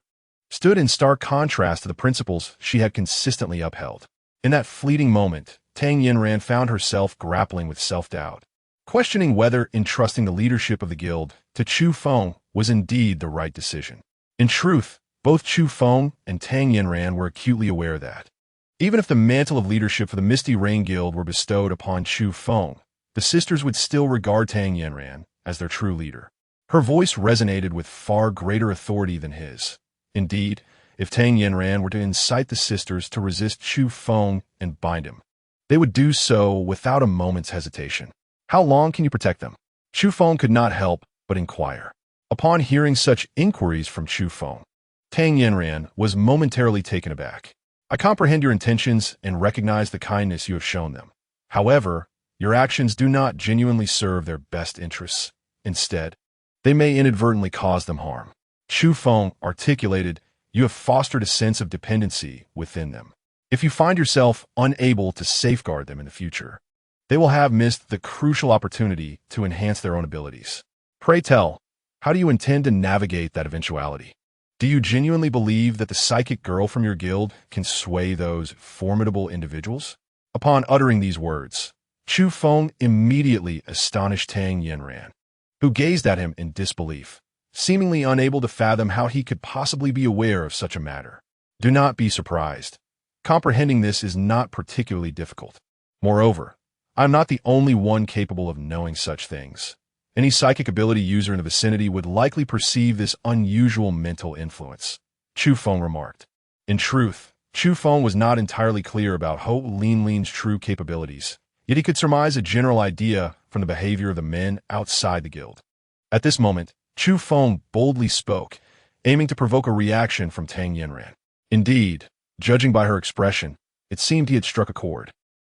S1: stood in stark contrast to the principles she had consistently upheld. In that fleeting moment, Tang Yinran found herself grappling with self-doubt, questioning whether entrusting the leadership of the guild to Chu Feng was indeed the right decision. In truth, both Chu Feng and Tang Yinran were acutely aware that, even if the mantle of leadership for the Misty Rain Guild were bestowed upon Chu Feng, the sisters would still regard Tang Yinran as their true leader. Her voice resonated with far greater authority than his. Indeed, if Tang Yanran were to incite the sisters to resist Chu Feng and bind him. They would do so without a moment's hesitation. How long can you protect them? Chu Feng could not help but inquire. Upon hearing such inquiries from Chu Feng, Tang Yanran was momentarily taken aback. I comprehend your intentions and recognize the kindness you have shown them. However, your actions do not genuinely serve their best interests. Instead, they may inadvertently cause them harm. Chu Feng articulated, you have fostered a sense of dependency within them. If you find yourself unable to safeguard them in the future, they will have missed the crucial opportunity to enhance their own abilities. Pray tell, how do you intend to navigate that eventuality? Do you genuinely believe that the psychic girl from your guild can sway those formidable individuals? Upon uttering these words, Chu Feng immediately astonished Tang Yanran, who gazed at him in disbelief, seemingly unable to fathom how he could possibly be aware of such a matter. Do not be surprised. Comprehending this is not particularly difficult. Moreover, I am not the only one capable of knowing such things. Any psychic ability user in the vicinity would likely perceive this unusual mental influence, Chu Feng remarked. In truth, Chu Feng was not entirely clear about Ho Linlin's true capabilities, yet he could surmise a general idea from the behavior of the men outside the guild. At this moment, Chu Feng boldly spoke, aiming to provoke a reaction from Tang Yanran. Indeed, judging by her expression, it seemed he had struck a chord.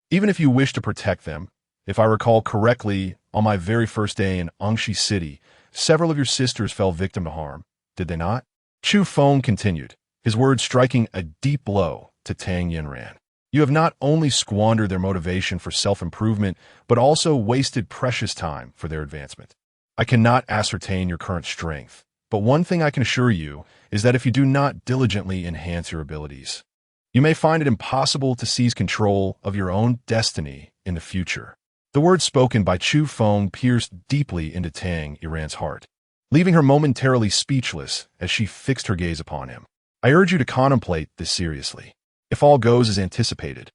S1: Even if you wish to protect them, if I recall correctly, on my very first day in Angshi City, several of your sisters fell victim to harm, did they not? Chu Feng continued, his words striking a deep blow to Tang Yanran. You have not only squandered their motivation for self-improvement, but also wasted precious time for their advancement. I cannot ascertain your current strength, but one thing I can assure you is that if you do not diligently enhance your abilities, you may find it impossible to seize control of your own destiny in the future. The words spoken by Chu Feng pierced deeply into Tang Yanran's heart, leaving her momentarily speechless as she fixed her gaze upon him. I urge you to contemplate this seriously. If all goes as anticipated,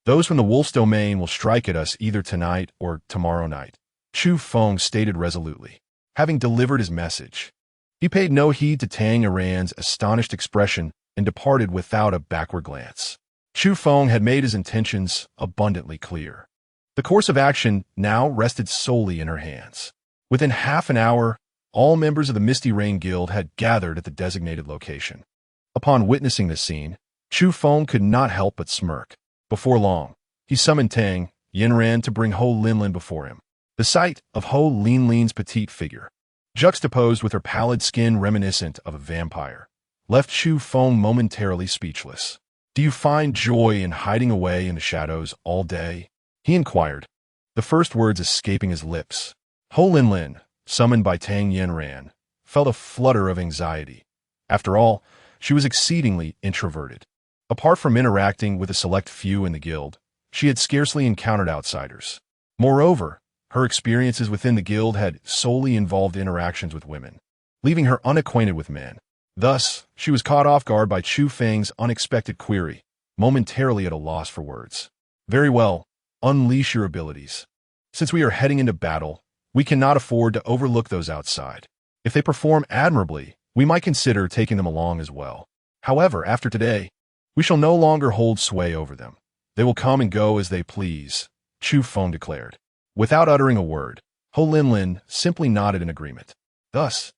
S1: those from the Wolf's Domain will strike at us either tonight or tomorrow night, Chu Feng stated resolutely. Having delivered his message, he paid no heed to Tang Yanran's astonished expression and departed without a backward glance. Chu Feng had made his intentions abundantly clear. The course of action now rested solely in her hands. Within half an hour, all members of the Misty Rain Guild had gathered at the designated location. Upon witnessing this scene, Chu Feng could not help but smirk. Before long, he summoned Tang Yanran to bring Ho Linlin before him. The sight of Ho Linlin's petite figure, juxtaposed with her pallid skin reminiscent of a vampire, left Chu Feng momentarily speechless. Do you find joy in hiding away in the shadows all day? He inquired, the first words escaping his lips. Ho Linlin, summoned by Tang Yanran, felt a flutter of anxiety. After all, she was exceedingly introverted. Apart from interacting with a select few in the guild, she had scarcely encountered outsiders. Moreover, her experiences within the guild had solely involved interactions with women, leaving her unacquainted with men. Thus, she was caught off guard by Chu Feng's unexpected query, momentarily at a loss for words. Very well, unleash your abilities. Since we are heading into battle, we cannot afford to overlook those outside. If they perform admirably, we might consider taking them along as well. However, after today, we shall no longer hold sway over them. They will come and go as they please, Chu Feng declared. Without uttering a word, Ho Linlin simply nodded in agreement. Thus,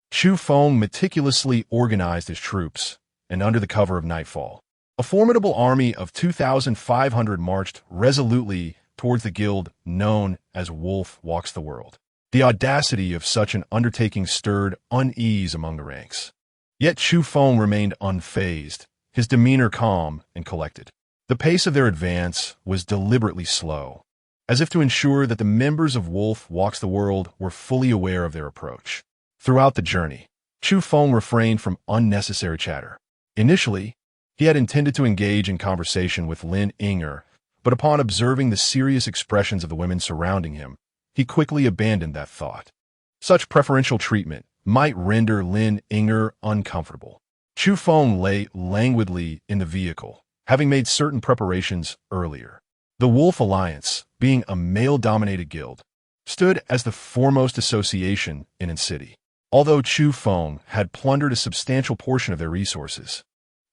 S1: Chu Feng meticulously organized his troops, and under the cover of nightfall, a formidable army of 2,500 marched resolutely towards the guild known as Wolf Walks the World. The audacity of such an undertaking stirred unease among the ranks. Yet Chu Feng remained unfazed, his demeanor calm and collected. The pace of their advance was deliberately slow, as if to ensure that the members of Wolf Walks the World were fully aware of their approach. Throughout the journey, Chu Feng refrained from unnecessary chatter. Initially, he had intended to engage in conversation with Lin Inger, but upon observing the serious expressions of the women surrounding him, he quickly abandoned that thought. Such preferential treatment might render Lin Inger uncomfortable. Chu Feng lay languidly in the vehicle, having made certain preparations earlier. The Wolf Alliance, being a male-dominated guild, stood as the foremost association in the city. Although Chu Feng had plundered a substantial portion of their resources,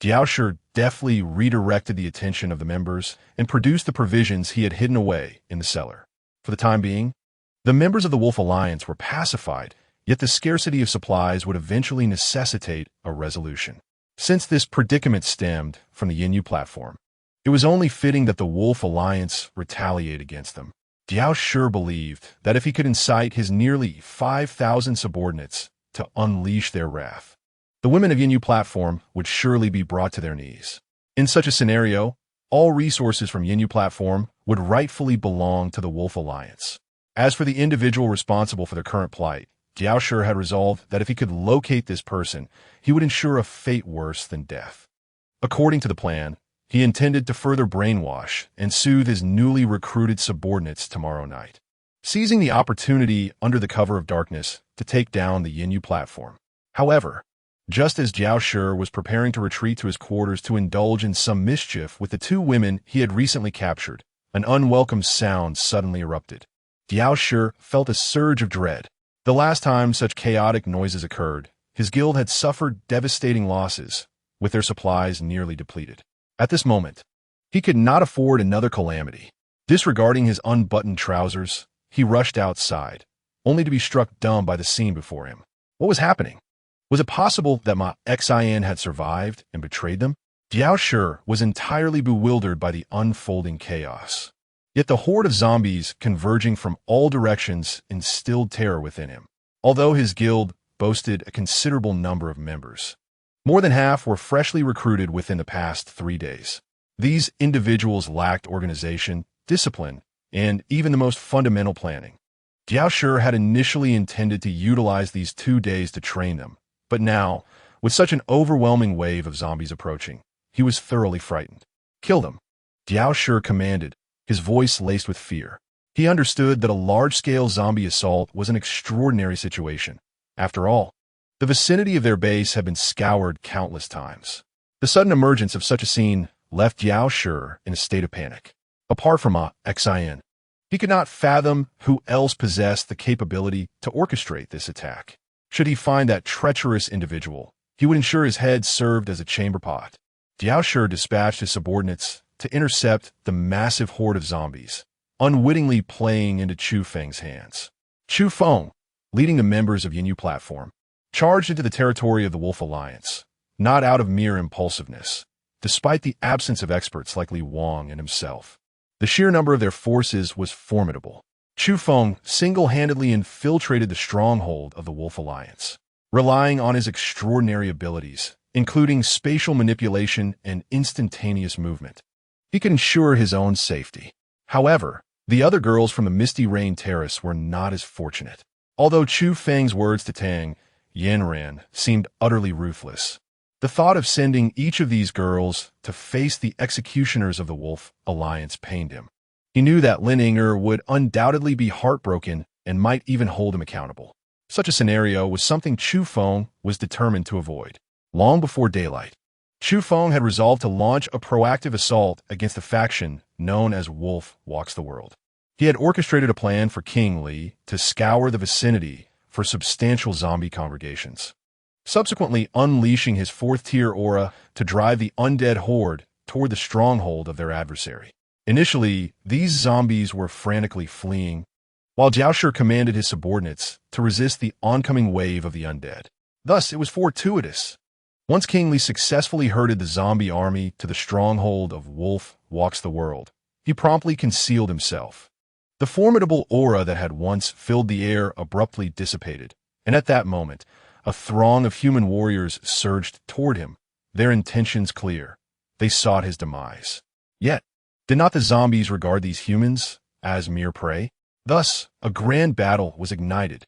S1: Diaosher deftly redirected the attention of the members and produced the provisions he had hidden away in the cellar. For the time being, the members of the Wolf Alliance were pacified, yet the scarcity of supplies would eventually necessitate a resolution. Since this predicament stemmed from the Yinyu platform, it was only fitting that the Wolf Alliance retaliate against them. Diaosher believed that if he could incite his nearly 5,000 subordinates to unleash their wrath, the women of Yinyu platform would surely be brought to their knees. In such a scenario, all resources from Yinyu platform would rightfully belong to the Wolf Alliance. As for the individual responsible for their current plight, Diaosher had resolved that if he could locate this person, he would ensure a fate worse than death. According to the plan, he intended to further brainwash and soothe his newly recruited subordinates tomorrow night, seizing the opportunity under the cover of darkness to take down the Yinyu platform. However, just as Diaosher was preparing to retreat to his quarters to indulge in some mischief with the two women he had recently captured, an unwelcome sound suddenly erupted. Diaosher felt a surge of dread. The last time such chaotic noises occurred, his guild had suffered devastating losses, with their supplies nearly depleted. At this moment, he could not afford another calamity. Disregarding his unbuttoned trousers, he rushed outside, only to be struck dumb by the scene before him. What was happening? Was it possible that Ma Xian had survived and betrayed them? Diaosher was entirely bewildered by the unfolding chaos. Yet the horde of zombies converging from all directions instilled terror within him. Although his guild boasted a considerable number of members, more than half were freshly recruited within the past 3 days. These individuals lacked organization, discipline, and even the most fundamental planning. Diaosher had initially intended to utilize these 2 days to train them, but now, with such an overwhelming wave of zombies approaching, he was thoroughly frightened. Kill them, Diaosher commanded, his voice laced with fear. He understood that a large-scale zombie assault was an extraordinary situation. After all, the vicinity of their base had been scoured countless times. The sudden emergence of such a scene left Diaosher in a state of panic. Apart from Ma Xian, he could not fathom who else possessed the capability to orchestrate this attack. Should he find that treacherous individual, he would ensure his head served as a chamber pot. Diaosher dispatched his subordinates to intercept the massive horde of zombies, unwittingly playing into Chu Feng's hands. Chu Feng, leading the members of Yinyu platform, charged into the territory of the Wolf Alliance, not out of mere impulsiveness, despite the absence of experts like Li Wang and himself. The sheer number of their forces was formidable. Chu Feng single-handedly infiltrated the stronghold of the Wolf Alliance, relying on his extraordinary abilities, including spatial manipulation and instantaneous movement. He could ensure his own safety. However, the other girls from the Misty Rain Terrace were not as fortunate. Although Chu Feng's words to Tang Yanran seemed utterly ruthless, the thought of sending each of these girls to face the executioners of the Wolf Alliance pained him. He knew that Lin Inger would undoubtedly be heartbroken and might even hold him accountable. Such a scenario was something Chu Feng was determined to avoid. Long before daylight, Chu Feng had resolved to launch a proactive assault against the faction known as Wolf Walks the World. He had orchestrated a plan for King Li to scour the vicinity for substantial zombie congregations, subsequently unleashing his 4th-tier aura to drive the undead horde toward the stronghold of their adversary. Initially, these zombies were frantically fleeing, while Diaosher commanded his subordinates to resist the oncoming wave of the undead. Thus, it was fortuitous. Once King Li successfully herded the zombie army to the stronghold of Wolf Walks the World, he promptly concealed himself. The formidable aura that had once filled the air abruptly dissipated, and at that moment, a throng of human warriors surged toward him, their intentions clear. They sought his demise. Yet, did not the zombies regard these humans as mere prey? Thus, a grand battle was ignited.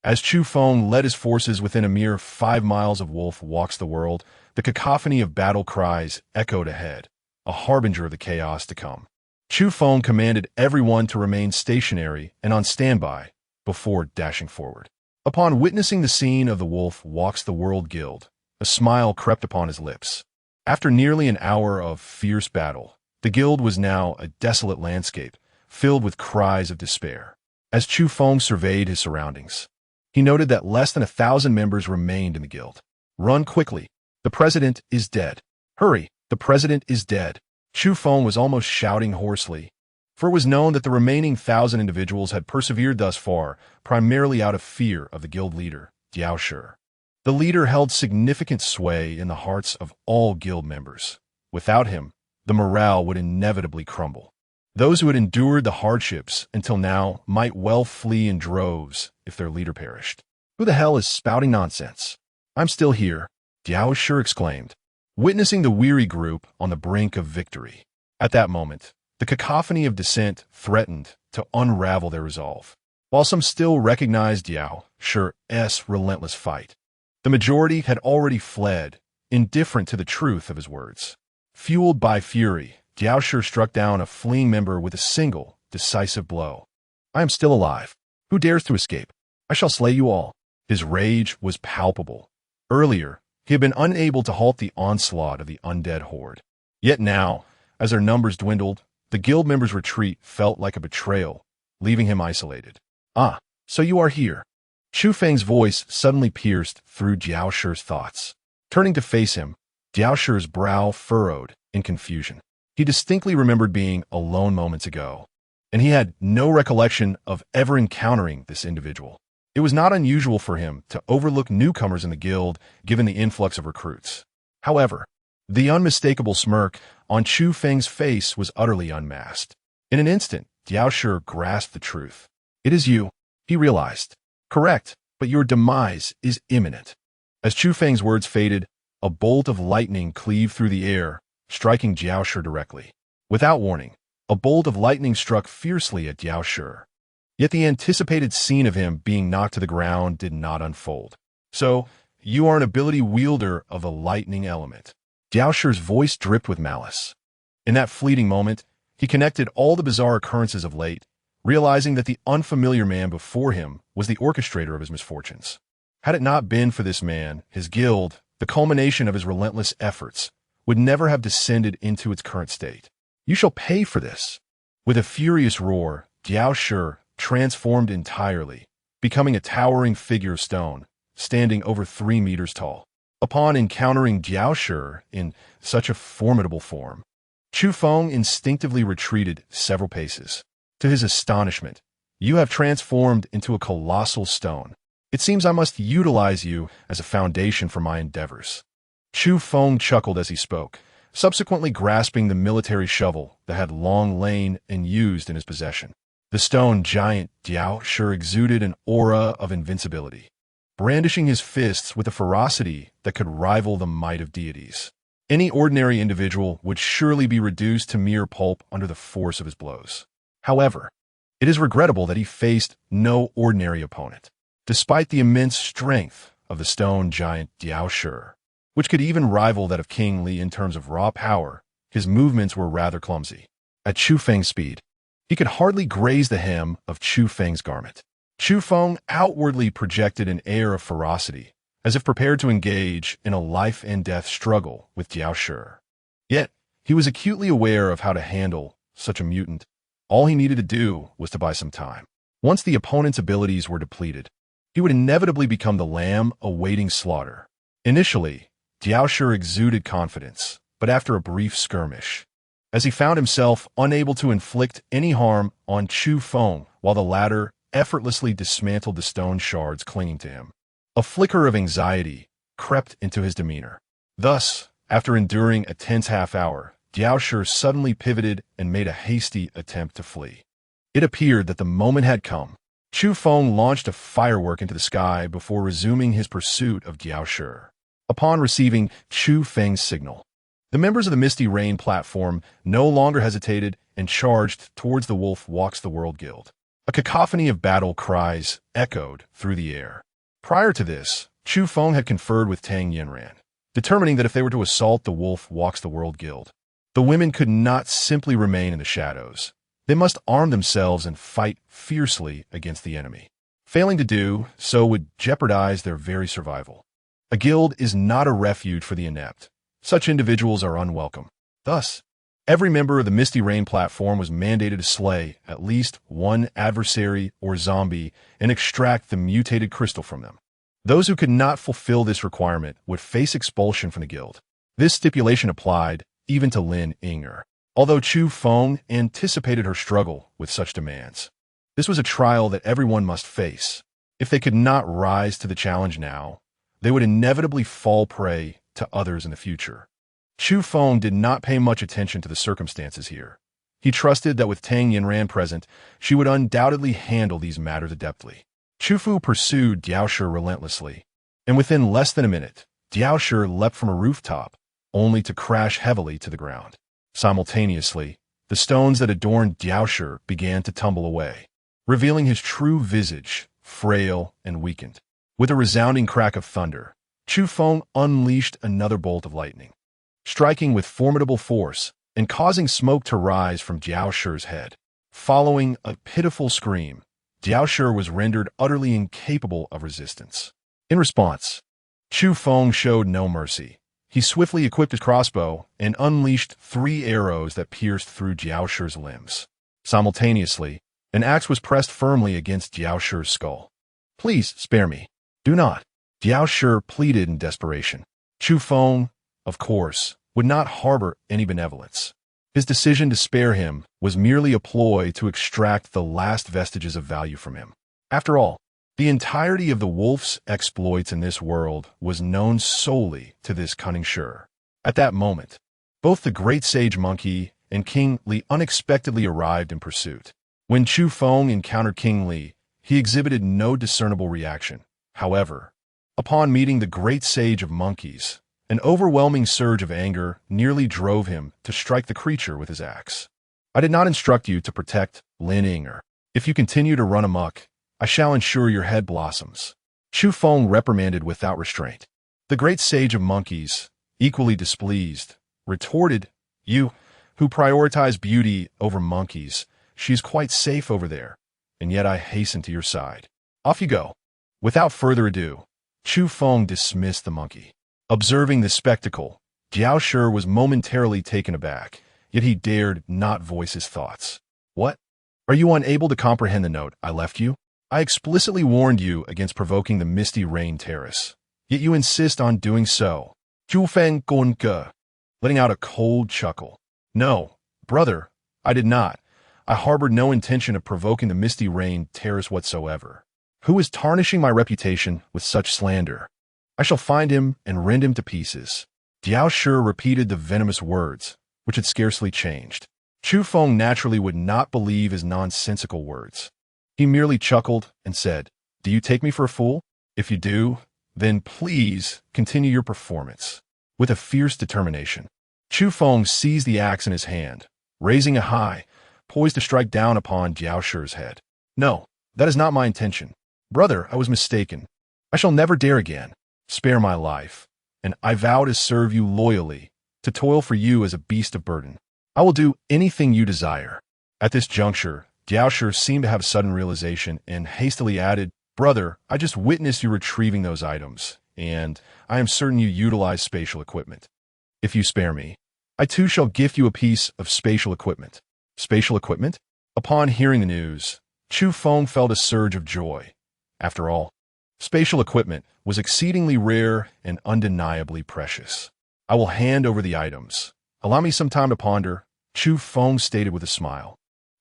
S1: As Chu Feng led his forces within a mere 5 miles of Wolf Walks the World, the cacophony of battle cries echoed ahead, a harbinger of the chaos to come. Chu Feng commanded everyone to remain stationary and on standby before dashing forward. Upon witnessing the scene of the Wolf Walks the World guild, a smile crept upon his lips. After nearly an hour of fierce battle, the guild was now a desolate landscape, filled with cries of despair. As Chu Feng surveyed his surroundings, he noted that less than 1,000 members remained in the guild. "Run quickly. The president is dead," Hurry, the president is dead. Chu Feng was almost shouting hoarsely, for it was known that the remaining 1,000 individuals had persevered thus far, primarily out of fear of the guild leader, Diao Shi. The leader held significant sway in the hearts of all guild members. Without him, the morale would inevitably crumble. Those who had endured the hardships until now might well flee in droves if their leader perished. Who the hell is spouting nonsense? I'm still here, Diao Shi exclaimed, witnessing the weary group on the brink of victory. At that moment, the cacophony of dissent threatened to unravel their resolve. While some still recognized Diao Shi's relentless fight, the majority had already fled, indifferent to the truth of his words. Fueled by fury, Diao Shi struck down a fleeing member with a single, decisive blow. I am still alive. Who dares to escape? I shall slay you all. His rage was palpable. Earlier, he had been unable to halt the onslaught of the undead horde. Yet now, as their numbers dwindled, the guild members' retreat felt like a betrayal, leaving him isolated. Ah, so you are here. Chu Feng's voice suddenly pierced through Diao Shi's thoughts. Turning to face him, Diao Shi's brow furrowed in confusion. He distinctly remembered being alone moments ago, and he had no recollection of ever encountering this individual. It was not unusual for him to overlook newcomers in the guild given the influx of recruits. However, the unmistakable smirk on Chu Feng's face was utterly unmasked. In an instant, Diao Shi grasped the truth. It is you, he realized. Correct, but your demise is imminent. As Chu Feng's words faded, a bolt of lightning cleaved through the air, striking Diao Shi directly. Without warning, a bolt of lightning struck fiercely at Diao Shi. Yet the anticipated scene of him being knocked to the ground did not unfold. So, you are an ability wielder of a lightning element. Diao Shi's voice dripped with malice. In that fleeting moment, he connected all the bizarre occurrences of late, realizing that the unfamiliar man before him was the orchestrator of his misfortunes. Had it not been for this man, his guild, the culmination of his relentless efforts, would never have descended into its current state. You shall pay for this. With a furious roar, Diao Shi transformed entirely, becoming a towering figure of stone, standing over 3 meters tall. Upon encountering Diao Shi in such a formidable form, Chu Feng instinctively retreated several paces. To his astonishment, you have transformed into a colossal stone. It seems I must utilize you as a foundation for my endeavors. Chu Feng chuckled as he spoke, subsequently grasping the military shovel that had long lain unused in his possession. The stone giant Diao Shi exuded an aura of invincibility, brandishing his fists with a ferocity that could rival the might of deities. Any ordinary individual would surely be reduced to mere pulp under the force of his blows. However, it is regrettable that he faced no ordinary opponent. Despite the immense strength of the stone giant Diao Shi, which could even rival that of King Li in terms of raw power, his movements were rather clumsy. At Chu Feng's speed, he could hardly graze the hem of Chu Feng's garment. Chu Feng outwardly projected an air of ferocity, as if prepared to engage in a life-and-death struggle with Diao Shi. Yet, he was acutely aware of how to handle such a mutant. All he needed to do was to buy some time. Once the opponent's abilities were depleted, he would inevitably become the lamb awaiting slaughter. Initially, Diao Shi exuded confidence, but after a brief skirmish, as he found himself unable to inflict any harm on Chu Feng while the latter effortlessly dismantled the stone shards clinging to him, a flicker of anxiety crept into his demeanor. Thus, after enduring a tense half-hour, Diao Shi suddenly pivoted and made a hasty attempt to flee. It appeared that the moment had come. Chu Feng launched a firework into the sky before resuming his pursuit of Diao Shi. Upon receiving Chu Feng's signal, the members of the Misty Rain platform no longer hesitated and charged towards the Wolf Walks the World Guild. A cacophony of battle cries echoed through the air. Prior to this, Chu Feng had conferred with Tang Yinran, determining that if they were to assault the Wolf Walks the World Guild, the women could not simply remain in the shadows. They must arm themselves and fight fiercely against the enemy. Failing to do so would jeopardize their very survival. A guild is not a refuge for the inept. Such individuals are unwelcome. Thus, every member of the Misty Rain platform was mandated to slay at least one adversary or zombie and extract the mutated crystal from them. Those who could not fulfill this requirement would face expulsion from the guild. This stipulation applied even to Lin Yinger. Although Chu Feng anticipated her struggle with such demands, this was a trial that everyone must face. If they could not rise to the challenge now, they would inevitably fall prey to others in the future. Chu Feng did not pay much attention to the circumstances here. He trusted that with Tang Yinran present, she would undoubtedly handle these matters adeptly. Chu Fu pursued Diaoshi relentlessly, and within less than a minute, Diaoshi leapt from a rooftop, only to crash heavily to the ground. Simultaneously, the stones that adorned Diaoshi began to tumble away, revealing his true visage, frail and weakened. With a resounding crack of thunder, Chu Feng unleashed another bolt of lightning, striking with formidable force and causing smoke to rise from Diaoshi's head. Following a pitiful scream, Diaoshi was rendered utterly incapable of resistance. In response, Chu Feng showed no mercy. He swiftly equipped his crossbow and unleashed 3 arrows that pierced through Diaoshi's limbs. Simultaneously, an axe was pressed firmly against Diaoshi's skull. "Please spare me. Do not," Diaoshi pleaded in desperation. Chu Feng, of course, would not harbor any benevolence. His decision to spare him was merely a ploy to extract the last vestiges of value from him. After all, the entirety of the wolf's exploits in this world was known solely to this cunning Shur. At that moment, both the great sage monkey and King Li unexpectedly arrived in pursuit. When Chu Feng encountered King Li, he exhibited no discernible reaction. However, upon meeting the great sage of monkeys, an overwhelming surge of anger nearly drove him to strike the creature with his axe. "I did not instruct you to protect Lin Yinger. If you continue to run amok, I shall ensure your head blossoms," Chu Feng reprimanded without restraint. The great sage of monkeys, equally displeased, retorted, "You, who prioritize beauty over monkeys, she's quite safe over there, and yet I hasten to your side. Off you go." Without further ado, Chu Feng dismissed the monkey. Observing this spectacle, Diaoshi was momentarily taken aback, yet he dared not voice his thoughts. "What? Are you unable to comprehend the note I left you? I explicitly warned you against provoking the Misty Rain Terrace, yet you insist on doing so." Chu Feng Gonke, letting out a cold chuckle. "No, brother, I did not. I harbored no intention of provoking the Misty Rain Terrace whatsoever. Who is tarnishing my reputation with such slander? I shall find him and rend him to pieces." Diaoshi repeated the venomous words, which had scarcely changed. Chu Feng naturally would not believe his nonsensical words. He merely chuckled and said, "Do you take me for a fool? If you do, then please continue your performance." With a fierce determination, Chu Feng seized the axe in his hand, raising it high, poised to strike down upon Diaoshi's head. "No, that is not my intention. Brother, I was mistaken. I shall never dare again. Spare my life, and I vow to serve you loyally, to toil for you as a beast of burden. I will do anything you desire." At this juncture, Diaoshi seemed to have a sudden realization and hastily added, "Brother, I just witnessed you retrieving those items, and I am certain you utilize spatial equipment. If you spare me, I too shall gift you a piece of spatial equipment." Spatial equipment? Upon hearing the news, Chu Feng felt a surge of joy. After all, spatial equipment was exceedingly rare and undeniably precious. "I will hand over the items. Allow me some time to ponder," Chu Feng stated with a smile,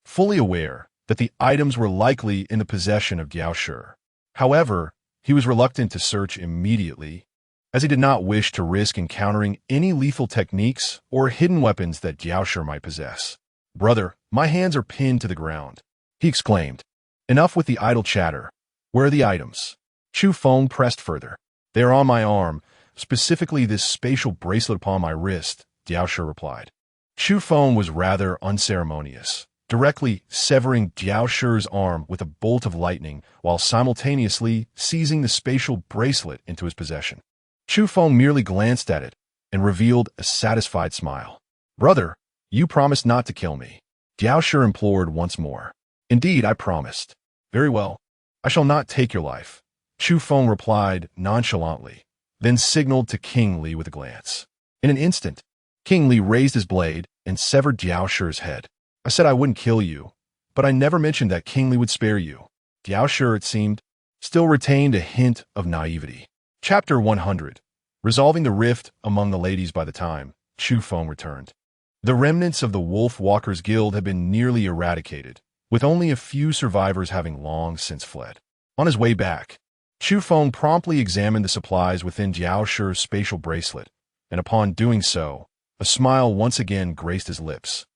S1: fully aware that the items were likely in the possession of Diaoshi. However, he was reluctant to search immediately, as he did not wish to risk encountering any lethal techniques or hidden weapons that Diaoshi might possess. "Brother, my hands are pinned to the ground," he exclaimed. "Enough with the idle chatter. Where are the items?" Chu Feng pressed further. "They are on my arm, specifically this spatial bracelet upon my wrist," Diaoshi replied. Chu Feng was rather unceremonious, directly severing Diaoshi's arm with a bolt of lightning while simultaneously seizing the spatial bracelet into his possession. Chu Feng merely glanced at it and revealed a satisfied smile. "Brother, you promised not to kill me," Diaoshi implored once more. "Indeed, I promised." "Very well. I shall not take your life," Chu Feng replied nonchalantly, then signaled to King Li with a glance. In an instant, King Li raised his blade and severed Diaoshi's head. "I said I wouldn't kill you, but I never mentioned that King Li would spare you." Diaoshi, it seemed, still retained a hint of naivety. Chapter 100. resolving the rift among the ladies by the time Chu Feng returned. The remnants of the Wolf Walkers Guild had been nearly eradicated, with only a few survivors having long since fled. On his way back, Chu Feng promptly examined the supplies within Jiao Shi's spatial bracelet, and upon doing so, a smile once again graced his lips.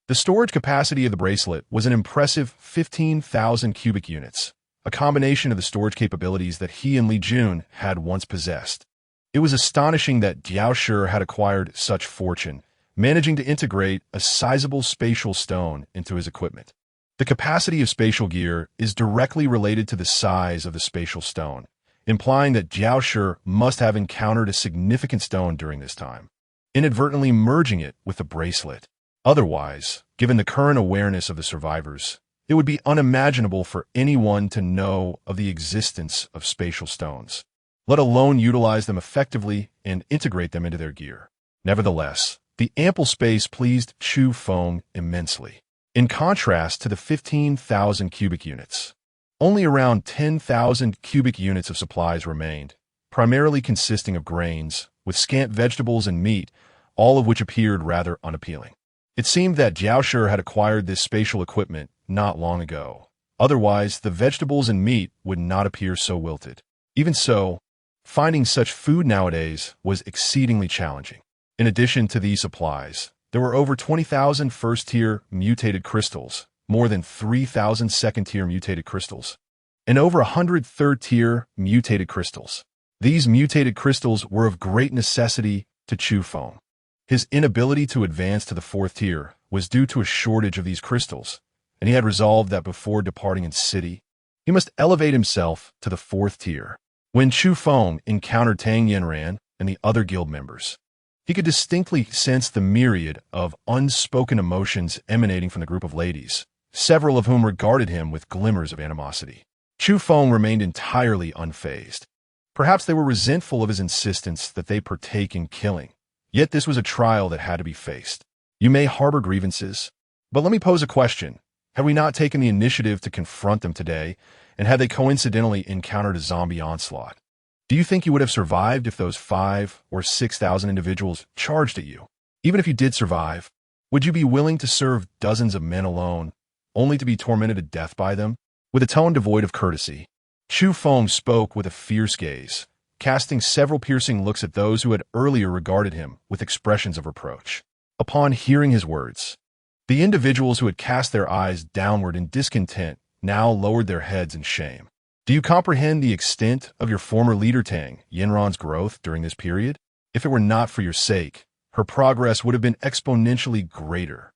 S1: The storage capacity of the bracelet was an impressive 15,000 cubic units, a combination of the storage capabilities that he and Li Jun had once possessed. It was astonishing that Jiao Shi had acquired such fortune, managing to integrate a sizable spatial stone into his equipment. The capacity of spatial gear is directly related to the size of the spatial stone, implying that Jiao Shi must have encountered a significant stone during this time, inadvertently merging it with the bracelet. Otherwise, given the current awareness of the survivors, it would be unimaginable for anyone to know of the existence of spatial stones, let alone utilize them effectively and integrate them into their gear. Nevertheless, the ample space pleased Chu Feng immensely. In contrast to the 15,000 cubic units, only around 10,000 cubic units of supplies remained, primarily consisting of grains, with scant vegetables and meat, all of which appeared rather unappealing. It seemed that Jiao Shi had acquired this spatial equipment not long ago. Otherwise, the vegetables and meat would not appear so wilted. Even so, finding such food nowadays was exceedingly challenging. In addition to these supplies, there were over 20,000 first-tier mutated crystals, more than 3,000 second-tier mutated crystals, and over 100 third-tier mutated crystals. These mutated crystals were of great necessity to Chu Feng. His inability to advance to the fourth tier was due to a shortage of these crystals, and he had resolved that before departing in city, he must elevate himself to the fourth tier. When Chu Feng encountered Tang Yanran and the other guild members, he could distinctly sense the myriad of unspoken emotions emanating from the group of ladies, several of whom regarded him with glimmers of animosity. Chu Feng remained entirely unfazed. Perhaps they were resentful of his insistence that they partake in killing. Yet this was a trial that had to be faced. You may harbor grievances, but let me pose a question. Had we not taken the initiative to confront them today, and had they coincidentally encountered a zombie onslaught? Do you think you would have survived if those 5,000 or 6,000 individuals charged at you? Even if you did survive, would you be willing to serve dozens of men alone, only to be tormented to death by them? With a tone devoid of courtesy, Chu Feng spoke with a fierce gaze, casting several piercing looks at those who had earlier regarded him with expressions of reproach. Upon hearing his words, the individuals who had cast their eyes downward in discontent now lowered their heads in shame. Do you comprehend the extent of your former leader Tang Yanran's growth during this period? If it were not for your sake, her progress would have been exponentially greater.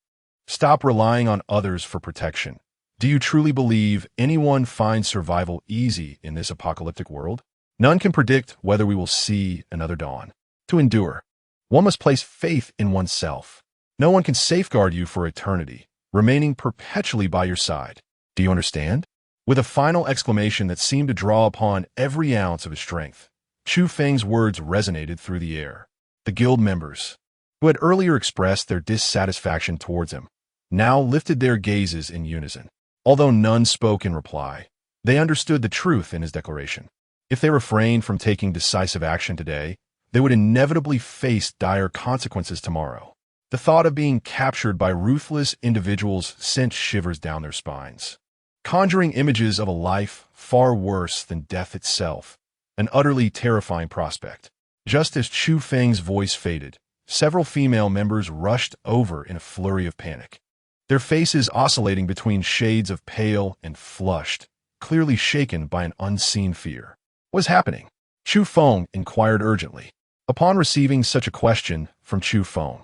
S1: Stop relying on others for protection. Do you truly believe anyone finds survival easy in this apocalyptic world? None can predict whether we will see another dawn. To endure, one must place faith in oneself. No one can safeguard you for eternity, remaining perpetually by your side. Do you understand? With a final exclamation that seemed to draw upon every ounce of his strength, Chu Feng's words resonated through the air. The guild members, who had earlier expressed their dissatisfaction towards him, now lifted their gazes in unison. Although none spoke in reply, they understood the truth in his declaration. If they refrained from taking decisive action today, they would inevitably face dire consequences tomorrow. The thought of being captured by ruthless individuals sent shivers down their spines, conjuring images of a life far worse than death itself, an utterly terrifying prospect. Just as Chu Feng's voice faded, several female members rushed over in a flurry of panic, their faces oscillating between shades of pale and flushed, clearly shaken by an unseen fear. What was happening? Chu Feng inquired urgently. Upon receiving such a question from Chu Feng,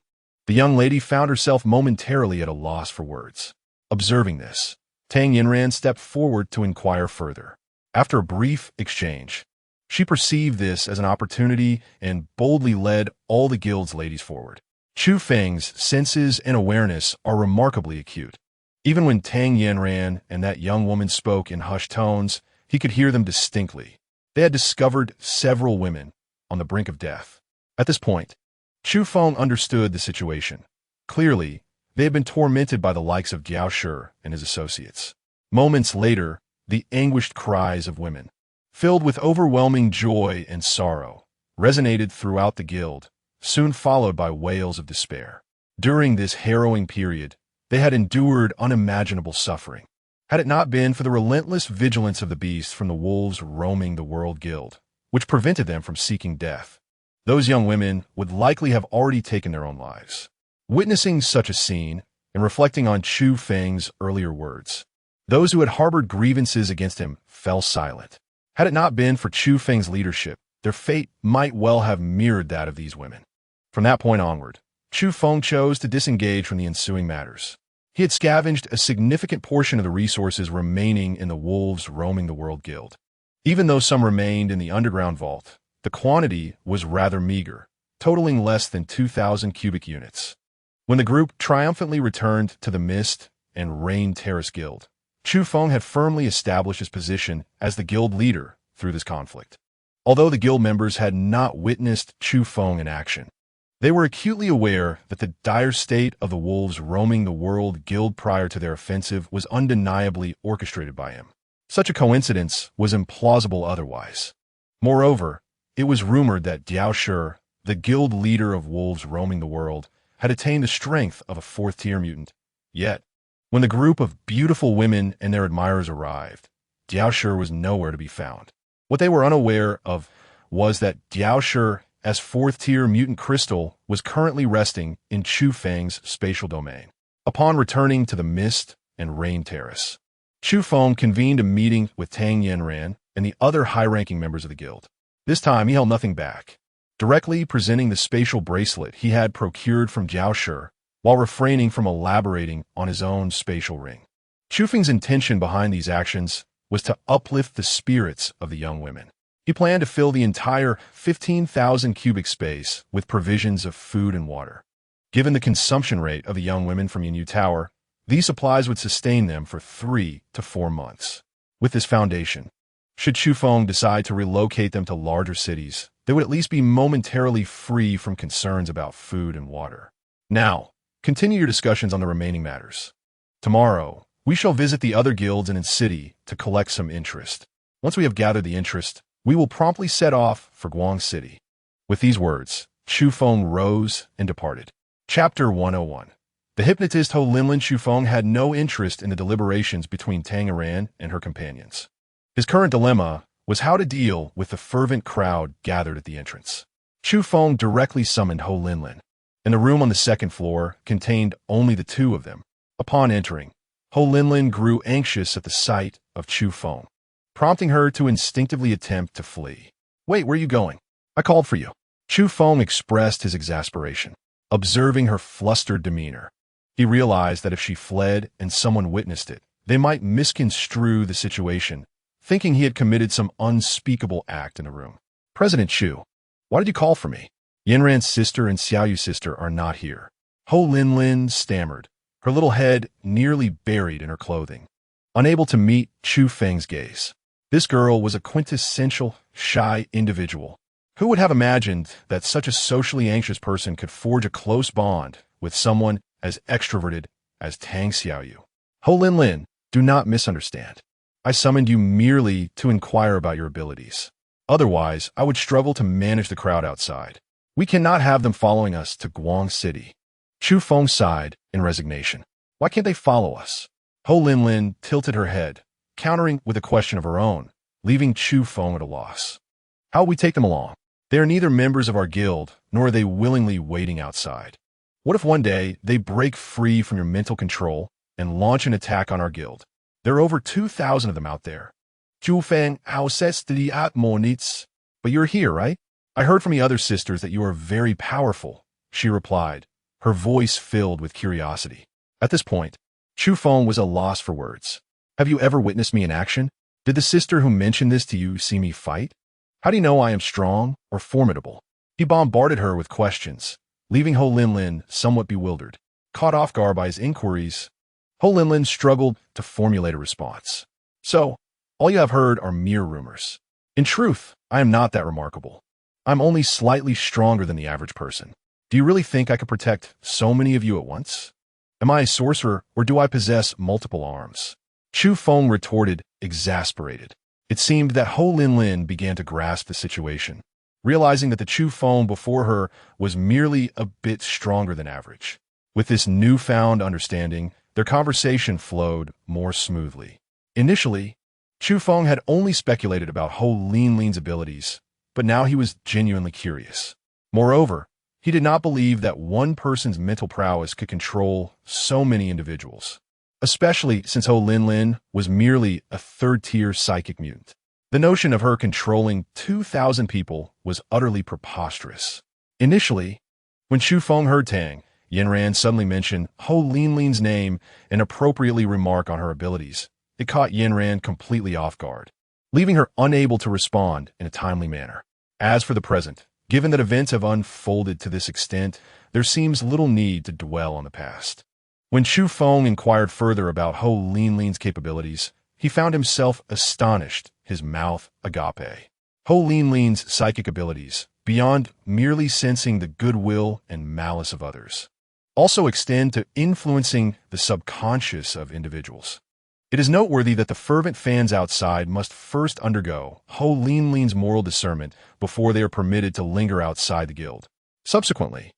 S1: the young lady found herself momentarily at a loss for words. Observing this, Tang Yanran stepped forward to inquire further. After a brief exchange, she perceived this as an opportunity and boldly led all the guild's ladies forward. Chu Feng's senses and awareness are remarkably acute. Even when Tang Yanran and that young woman spoke in hushed tones, he could hear them distinctly. They had discovered several women on the brink of death. At this point, Chu Feng understood the situation. Clearly, they had been tormented by the likes of Jiao Shi and his associates. Moments later, the anguished cries of women, filled with overwhelming joy and sorrow, resonated throughout the guild, soon followed by wails of despair. During this harrowing period, they had endured unimaginable suffering. Had it not been for the relentless vigilance of the beast from the wolves roaming the world guild, which prevented them from seeking death, those young women would likely have already taken their own lives. Witnessing such a scene and reflecting on Chu Feng's earlier words, those who had harbored grievances against him fell silent. Had it not been for Chu Feng's leadership, their fate might well have mirrored that of these women. From that point onward, Chu Feng chose to disengage from the ensuing matters. He had scavenged a significant portion of the resources remaining in the wolves roaming the world guild. Even though some remained in the underground vault, the quantity was rather meager, totaling less than 2,000 cubic units. When the group triumphantly returned to the Mist and Rain Terrace Guild, Chu Feng had firmly established his position as the guild leader through this conflict. Although the guild members had not witnessed Chu Feng in action, they were acutely aware that the dire state of the wolves roaming the world guild prior to their offensive was undeniably orchestrated by him. Such a coincidence was implausible otherwise. Moreover, it was rumored that Diao Shi, the guild leader of wolves roaming the world, had attained the strength of a fourth-tier mutant. Yet, when the group of beautiful women and their admirers arrived, Diao Shi was nowhere to be found. What they were unaware of was that Diao Shi, as fourth-tier mutant crystal, was currently resting in Chu Feng's spatial domain. Upon returning to the Mist and Rain Terrace, Chu Feng convened a meeting with Tang Yanran and the other high-ranking members of the guild. This time, he held nothing back, directly presenting the spatial bracelet he had procured from Diao Shi, while refraining from elaborating on his own spatial ring. Chu Feng's intention behind these actions was to uplift the spirits of the young women. He planned to fill the entire 15,000 cubic space with provisions of food and water. Given the consumption rate of the young women from Yanyu Tower, these supplies would sustain them for 3 to 4 months. With this foundation, should Chu Feng decide to relocate them to larger cities, they would at least be momentarily free from concerns about food and water. Now, continue your discussions on the remaining matters. Tomorrow, we shall visit the other guilds in the city to collect some interest. Once we have gathered the interest, we will promptly set off for Guang City. With these words, Chu Feng rose and departed. Chapter 101. The hypnotist Ho Linlin Chu Feng had no interest in the deliberations between Tang Aran and her companions. His current dilemma was how to deal with the fervent crowd gathered at the entrance. Chu Feng directly summoned Ho Linlin, and the room on the second floor contained only the two of them. Upon entering, Ho Linlin grew anxious at the sight of Chu Feng, prompting her to instinctively attempt to flee. "Wait, where are you going? I called for you." Chu Feng expressed his exasperation, observing her flustered demeanor. He realized that if she fled and someone witnessed it, they might misconstrue the situation, thinking he had committed some unspeakable act in the room. "President Chu, why did you call for me? Yanran's sister and Xiaoyu's sister are not here." Ho Linlin stammered, her little head nearly buried in her clothing, unable to meet Chu Feng's gaze. This girl was a quintessential, shy individual. Who would have imagined that such a socially anxious person could forge a close bond with someone as extroverted as Tang Xiaoyu? Ho Linlin, do not misunderstand. I summoned you merely to inquire about your abilities. Otherwise, I would struggle to manage the crowd outside. We cannot have them following us to Guang City. Chu Feng sighed in resignation. Why can't they follow us? Ho Linlin tilted her head, countering with a question of her own, leaving Chu Feng at a loss. How will we take them along? They are neither members of our guild, nor are they willingly waiting outside. What if one day they break free from your mental control and launch an attack on our guild? There are over 2,000 of them out there. Chu Feng, how says the Atmonits? But you're here, right? I heard from the other sisters that you are very powerful, she replied, her voice filled with curiosity. At this point, Chu Feng was at a loss for words. Have you ever witnessed me in action? Did the sister who mentioned this to you see me fight? How do you know I am strong or formidable? He bombarded her with questions, leaving Ho Linlin somewhat bewildered. Caught off guard by his inquiries, Ho Linlin struggled to formulate a response. So, all you have heard are mere rumors. In truth, I am not that remarkable. I'm only slightly stronger than the average person. Do you really think I could protect so many of you at once? Am I a sorcerer, or do I possess multiple arms? Chu Feng retorted, exasperated. It seemed that Ho Linlin began to grasp the situation. realizing that the Chu Feng before her was merely a bit stronger than average. With this newfound understanding, their conversation flowed more smoothly. Initially, Chu Feng had only speculated about Ho Linlin's abilities, but now he was genuinely curious. Moreover, he did not believe that one person's mental prowess could control so many individuals, especially since Ho Linlin was merely a third-tier psychic mutant. The notion of her controlling 2,000 people was utterly preposterous. Initially, when Chu Feng heard Tang Yinran suddenly mention Ho Linlin's name and appropriately remark on her abilities, it caught Yinran completely off guard, leaving her unable to respond in a timely manner. As for the present, given that events have unfolded to this extent, there seems little need to dwell on the past. When Chu Feng inquired further about Ho Linlin's capabilities, he found himself astonished, his mouth agape. Ho Linlin's psychic abilities, beyond merely sensing the goodwill and malice of others, also extend to influencing the subconscious of individuals. It is noteworthy that the fervent fans outside must first undergo Ho Linlin's moral discernment before they are permitted to linger outside the guild. Subsequently,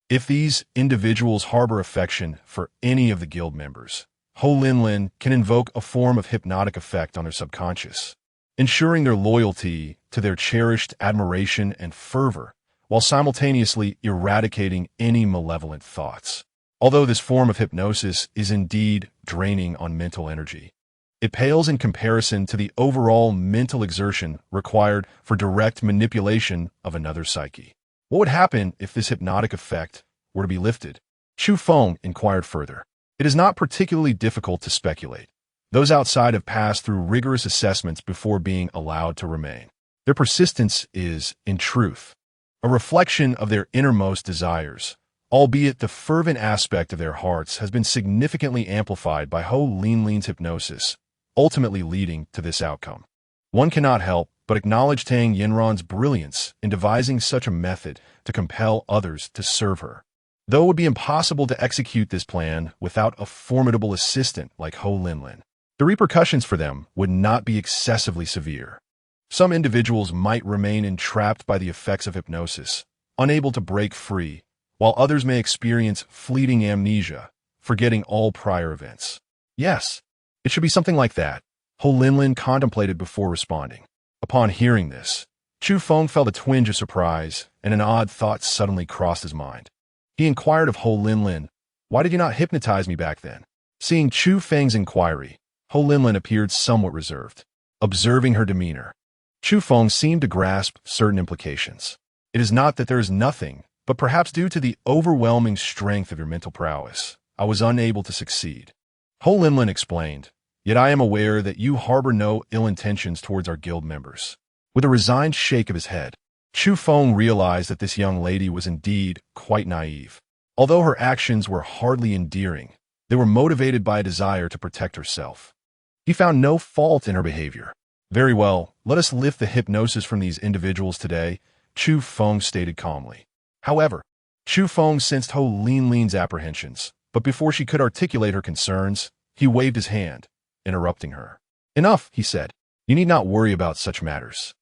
S1: if these individuals harbor affection for any of the guild members, Ho Linlin can invoke a form of hypnotic effect on their subconscious, ensuring their loyalty to their cherished admiration and fervor, while simultaneously eradicating any malevolent thoughts. Although this form of hypnosis is indeed draining on mental energy, it pales in comparison to the overall mental exertion required for direct manipulation of another's psyche. What would happen if this hypnotic effect were to be lifted? Chu Feng inquired further. It is not particularly difficult to speculate. Those outside have passed through rigorous assessments before being allowed to remain. Their persistence is, in truth, a reflection of their innermost desires, albeit the fervent aspect of their hearts has been significantly amplified by Ho Linlin's hypnosis, ultimately leading to this outcome. One cannot help but acknowledge Tang Yinran's brilliance in devising such a method to compel others to serve her, though it would be impossible to execute this plan without a formidable assistant like Ho Linlin. The repercussions for them would not be excessively severe. Some individuals might remain entrapped by the effects of hypnosis, unable to break free, while others may experience fleeting amnesia, forgetting all prior events. Yes, it should be something like that, Ho Linlin contemplated before responding. Upon hearing this, Chu Feng felt a twinge of surprise, and an odd thought suddenly crossed his mind. He inquired of Ho Linlin, "Why did you not hypnotize me back then?" Seeing Chu Feng's inquiry, Ho Linlin appeared somewhat reserved. Observing her demeanor, Chu Feng seemed to grasp certain implications. It is not that there is nothing, but perhaps due to the overwhelming strength of your mental prowess, I was unable to succeed. Ho Linlin explained, "Yet I am aware that you harbor no ill intentions towards our guild members." With a resigned shake of his head, Chu Feng realized that this young lady was indeed quite naive. Although her actions were hardly endearing, they were motivated by a desire to protect herself. He found no fault in her behavior. "Very well, let us lift the hypnosis from these individuals today," Chu Feng stated calmly. However, Chu Feng sensed Ho Linlin's apprehensions, but before she could articulate her concerns, he waved his hand, interrupting her. "Enough," he said. "You need not worry about such matters.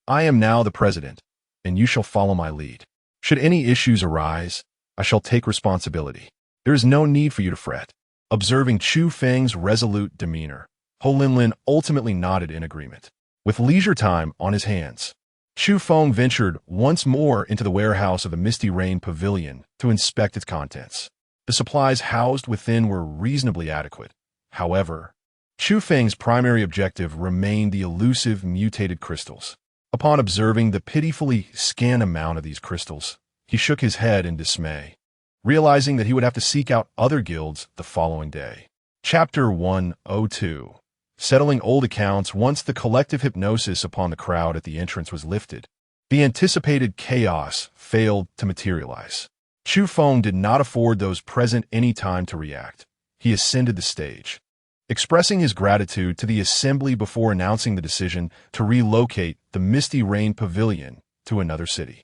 S1: I am now the president, and you shall follow my lead. Should any issues arise, I shall take responsibility. There is no need for you to fret." Observing Chu Feng's resolute demeanor, Ho Linlin ultimately nodded in agreement. With leisure time on his hands, Chu Feng ventured once more into the warehouse of the Misty Rain Pavilion to inspect its contents. The supplies housed within were reasonably adequate. However, Chu Feng's primary objective remained the elusive mutated crystals. Upon observing the pitifully scant amount of these crystals, he shook his head in dismay, realizing that he would have to seek out other guilds the following day. Chapter 102. Settling old accounts. Once the collective hypnosis upon the crowd at the entrance was lifted, the anticipated chaos failed to materialize. Chu Feng did not afford those present any time to react. He ascended the stage, expressing his gratitude to the assembly before announcing the decision to relocate the Misty Rain Pavilion to another city.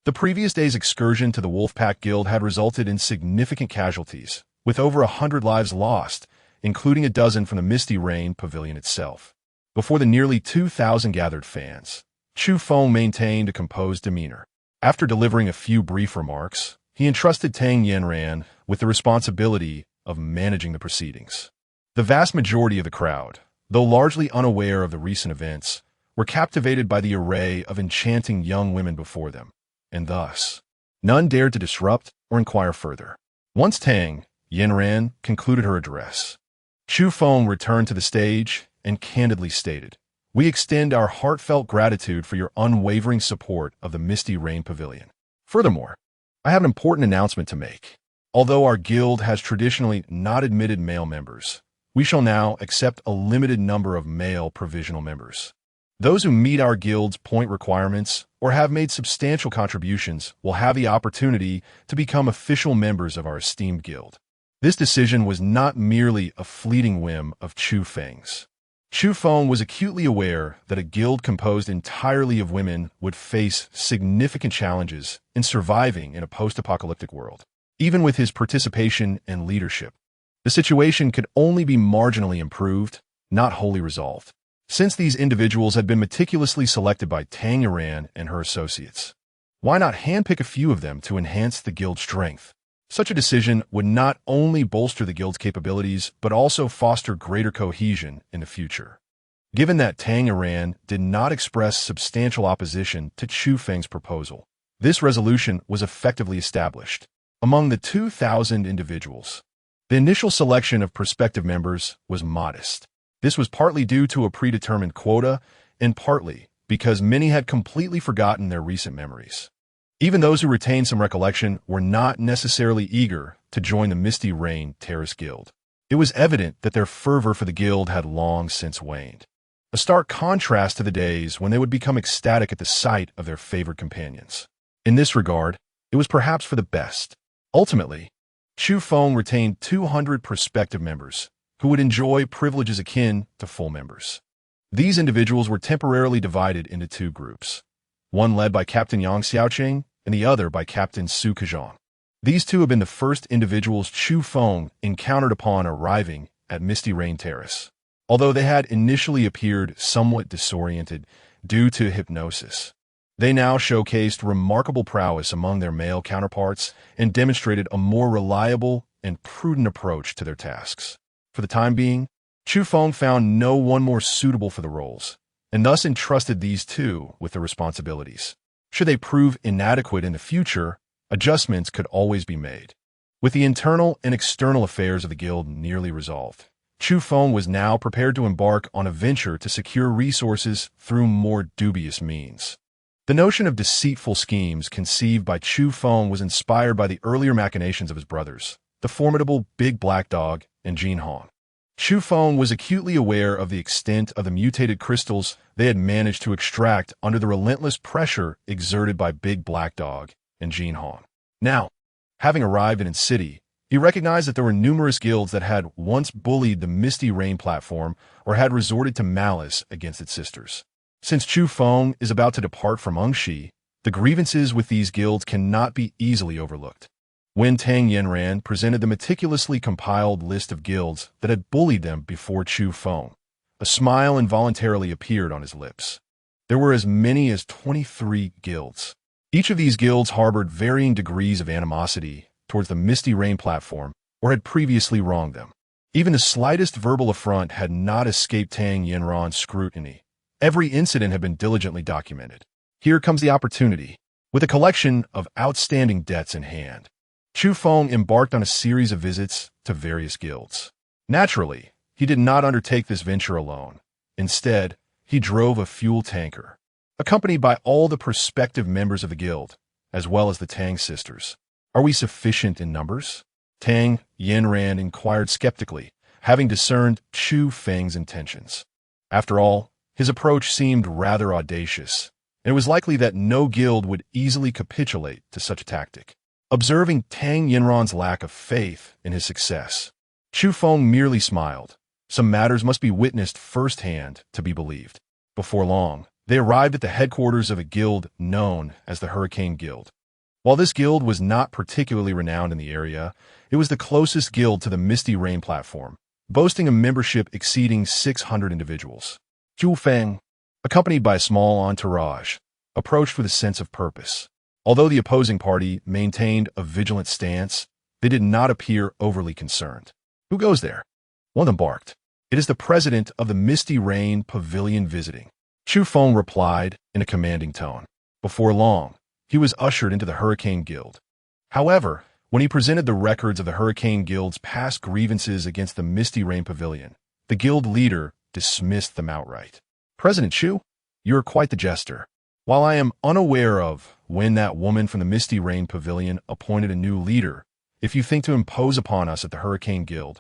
S1: The previous day's excursion to the Wolfpack Guild had resulted in significant casualties, with over 100 lives lost, including a dozen from the Misty Rain Pavilion itself. Before the nearly 2,000 gathered fans, Chu Feng maintained a composed demeanor. After delivering a few brief remarks, he entrusted Tang Yanran with the responsibility of managing the proceedings. The vast majority of the crowd, though largely unaware of the recent events, were captivated by the array of enchanting young women before them, and thus, none dared to disrupt or inquire further. Once Tang Yanran concluded her address, Chu Feng returned to the stage and candidly stated, "We extend our heartfelt gratitude for your unwavering support of the Misty Rain Pavilion. Furthermore, I have an important announcement to make. Although our guild has traditionally not admitted male members, we shall now accept a limited number of male provisional members. Those who meet our guild's point requirements or have made substantial contributions will have the opportunity to become official members of our esteemed guild." This decision was not merely a fleeting whim of Chu Feng's. Chu Feng was acutely aware that a guild composed entirely of women would face significant challenges in surviving in a post-apocalyptic world. Even with his participation and leadership, the situation could only be marginally improved, not wholly resolved, since these individuals had been meticulously selected by Tang Yanran and her associates. Why not handpick a few of them to enhance the guild's strength? Such a decision would not only bolster the guild's capabilities, but also foster greater cohesion in the future. Given that Tang Yanran did not express substantial opposition to Chu Feng's proposal, this resolution was effectively established. Among the 2,000 individuals, the initial selection of prospective members was modest. This was partly due to a predetermined quota, and partly because many had completely forgotten their recent memories. Even those who retained some recollection were not necessarily eager to join the Misty Rain Terrace Guild. It was evident that their fervor for the guild had long since waned, a stark contrast to the days when they would become ecstatic at the sight of their favored companions. In this regard, it was perhaps for the best. Ultimately, Chu Feng retained 200 prospective members who would enjoy privileges akin to full members. These individuals were temporarily divided into two groups, one led by Captain Yang Xiaoqing and the other by Captain Su Kejong. These two had been the first individuals Chu Feng encountered upon arriving at Misty Rain Terrace, although they had initially appeared somewhat disoriented due to hypnosis. They now showcased remarkable prowess among their male counterparts and demonstrated a more reliable and prudent approach to their tasks. For the time being, Chu Feng found no one more suitable for the roles, and thus entrusted these two with the responsibilities. Should they prove inadequate in the future, adjustments could always be made. With the internal and external affairs of the guild nearly resolved, Chu Feng was now prepared to embark on a venture to secure resources through more dubious means. The notion of deceitful schemes conceived by Chu Feng was inspired by the earlier machinations of his brothers, the formidable Big Black Dog and Jin Hong. Chu Feng was acutely aware of the extent of the mutated crystals they had managed to extract under the relentless pressure exerted by Big Black Dog and Jin Hong. Now, having arrived in the city, he recognized that there were numerous guilds that had once bullied the Misty Rain platform or had resorted to malice against its sisters. Since Chu Feng is about to depart from Ungshi, the grievances with these guilds cannot be easily overlooked. When Tang Yanran presented the meticulously compiled list of guilds that had bullied them before Chu Feng, a smile involuntarily appeared on his lips. There were as many as 23 guilds. Each of these guilds harbored varying degrees of animosity towards the Misty Rain platform or had previously wronged them. Even the slightest verbal affront had not escaped Tang Yanran's scrutiny. Every incident had been diligently documented. Here comes the opportunity. With a collection of outstanding debts in hand, Chu Feng embarked on a series of visits to various guilds. Naturally, he did not undertake this venture alone. Instead, he drove a fuel tanker, accompanied by all the prospective members of the guild, as well as the Tang sisters. "Are we sufficient in numbers?" Tang Yanran inquired skeptically, having discerned Chu Feng's intentions. After all, his approach seemed rather audacious, and it was likely that no guild would easily capitulate to such a tactic. Observing Tang Yanran's lack of faith in his success, Chu Feng merely smiled. Some matters must be witnessed firsthand to be believed. Before long, they arrived at the headquarters of a guild known as the Hurricane Guild. While this guild was not particularly renowned in the area, it was the closest guild to the Misty Rain platform, boasting a membership exceeding 600 individuals. "Chu Feng, accompanied by a small entourage, approached with a sense of purpose. Although the opposing party maintained a vigilant stance, they did not appear overly concerned. Who goes there? One of them barked. It is the president of the Misty Rain Pavilion visiting. Chu Feng replied in a commanding tone. Before long, he was ushered into the Hurricane Guild. However, when he presented the records of the Hurricane Guild's past grievances against the Misty Rain Pavilion, the guild leader dismissed them outright. President Chu, you are quite the jester. While I am unaware of when that woman from the Misty Rain Pavilion appointed a new leader, if you think to impose upon us at the Hurricane Guild,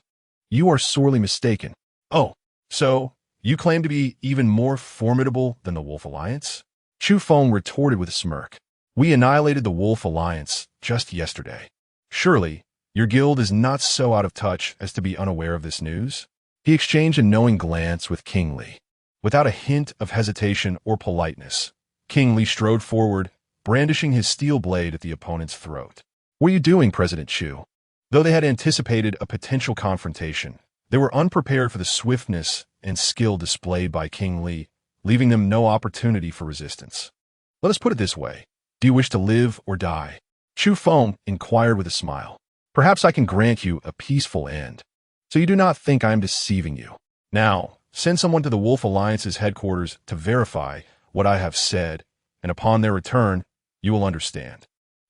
S1: you are sorely mistaken. Oh, so you claim to be even more formidable than the Wolf Alliance? Chu Feng retorted with a smirk. We annihilated the Wolf Alliance just yesterday. Surely, your guild is not so out of touch as to be unaware of this news? He exchanged a knowing glance with King Li. Without a hint of hesitation or politeness, King Li strode forward, brandishing his steel blade at the opponent's throat. What are you doing, President Chu? Though they had anticipated a potential confrontation, they were unprepared for the swiftness and skill displayed by King Li, leaving them no opportunity for resistance. Let us put it this way. Do you wish to live or die? Chu Feng inquired with a smile. Perhaps I can grant you a peaceful end, so you do not think I am deceiving you. Now, send someone to the Wolf Alliance's headquarters to verify what I have said, and upon their return, you will understand.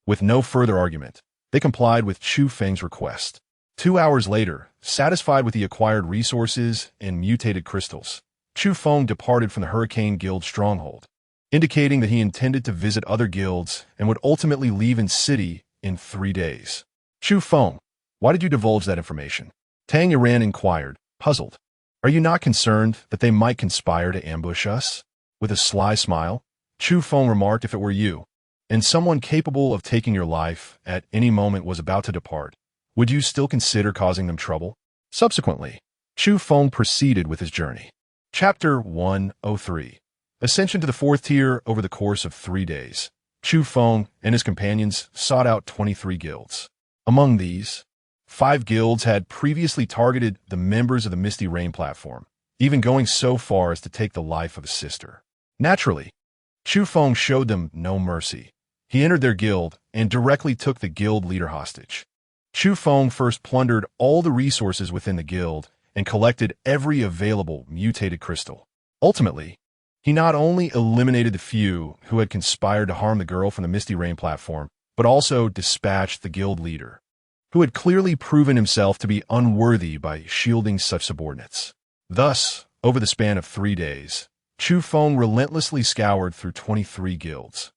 S1: With no further argument, they complied with Chu Feng's request. 2 hours later, satisfied with the acquired resources and mutated crystals, Chu Feng departed from the Hurricane Guild stronghold, indicating that he intended to visit other guilds and would ultimately leave in city in 3 days. Chu Feng, why did you divulge that information? Tang Yuan inquired, puzzled. Are you not concerned that they might conspire to ambush us? With a sly smile, Chu Feng remarked, if it were you, and someone capable of taking your life at any moment was about to depart, would you still consider causing them trouble? Subsequently, Chu Feng proceeded with his journey. Chapter 103. Ascension to the 4th tier. Over the course of 3 days, Chu Feng and his companions sought out 23 guilds. Among these, 5 guilds had previously targeted the members of the Misty Rain platform, even going so far as to take the life of a sister. Naturally, Chu Feng showed them no mercy. He entered their guild and directly took the guild leader hostage. Chu Feng first plundered all the resources within the guild and collected every available mutated crystal. Ultimately, he not only eliminated the few who had conspired to harm the girl from the Misty Rain platform, but also dispatched the guild leader, who had clearly proven himself to be unworthy by shielding such subordinates. Thus, over the span of 3 days, Chu Feng relentlessly scoured through 23 guilds,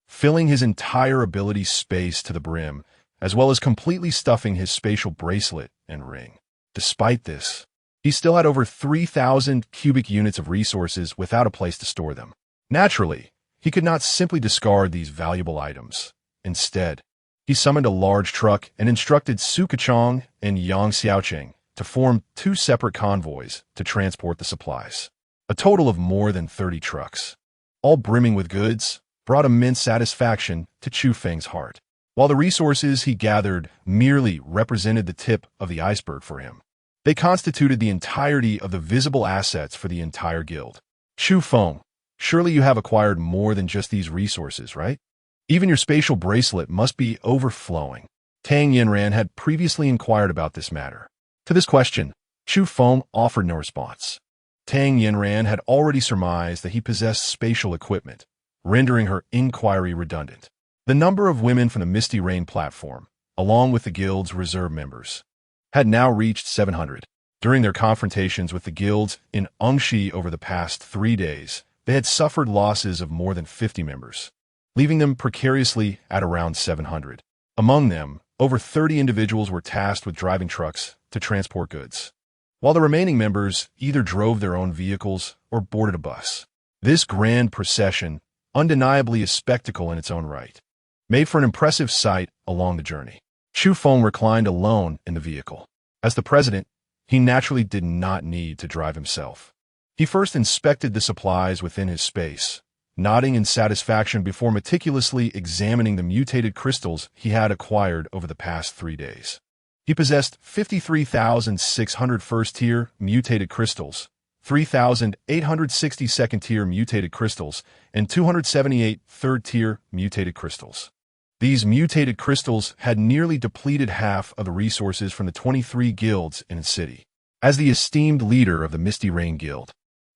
S1: filling his entire ability space to the brim, as well as completely stuffing his spatial bracelet and ring. Despite this, he still had over 3,000 cubic units of resources without a place to store them. Naturally, he could not simply discard these valuable items. Instead, he summoned a large truck and instructed Su Kachong and Yang Xiaocheng to form 2 separate convoys to transport the supplies. A total of more than 30 trucks, all brimming with goods, brought immense satisfaction to Chu Feng's heart. While the resources he gathered merely represented the tip of the iceberg for him, they constituted the entirety of the visible assets for the entire guild. Chu Feng, surely you have acquired more than just these resources, right? Even your spatial bracelet must be overflowing. Tang Yuan had previously inquired about this matter. To this question, Chu Feng offered no response. Tang Yuan had already surmised that he possessed spatial equipment, rendering her inquiry redundant. The number of women from the Misty Rain platform, along with the guild's reserve members, had now reached 700. During their confrontations with the guilds in Engshi over the past 3 days, they had suffered losses of more than 50 members, leaving them precariously at around 700. Among them, over 30 individuals were tasked with driving trucks to transport goods, while the remaining members either drove their own vehicles or boarded a bus. This grand procession, undeniably a spectacle in its own right, made for an impressive sight along the journey. Chu Feng reclined alone in the vehicle. As the president, he naturally did not need to drive himself. He first inspected the supplies within his space, nodding in satisfaction before meticulously examining the mutated crystals he had acquired over the past 3 days. He possessed 53,600 first-tier mutated crystals, 3,860 second-tier mutated crystals, and 278 third-tier mutated crystals. These mutated crystals had nearly depleted half of the resources from the 23 guilds in its city. As the esteemed leader of the Misty Rain Guild,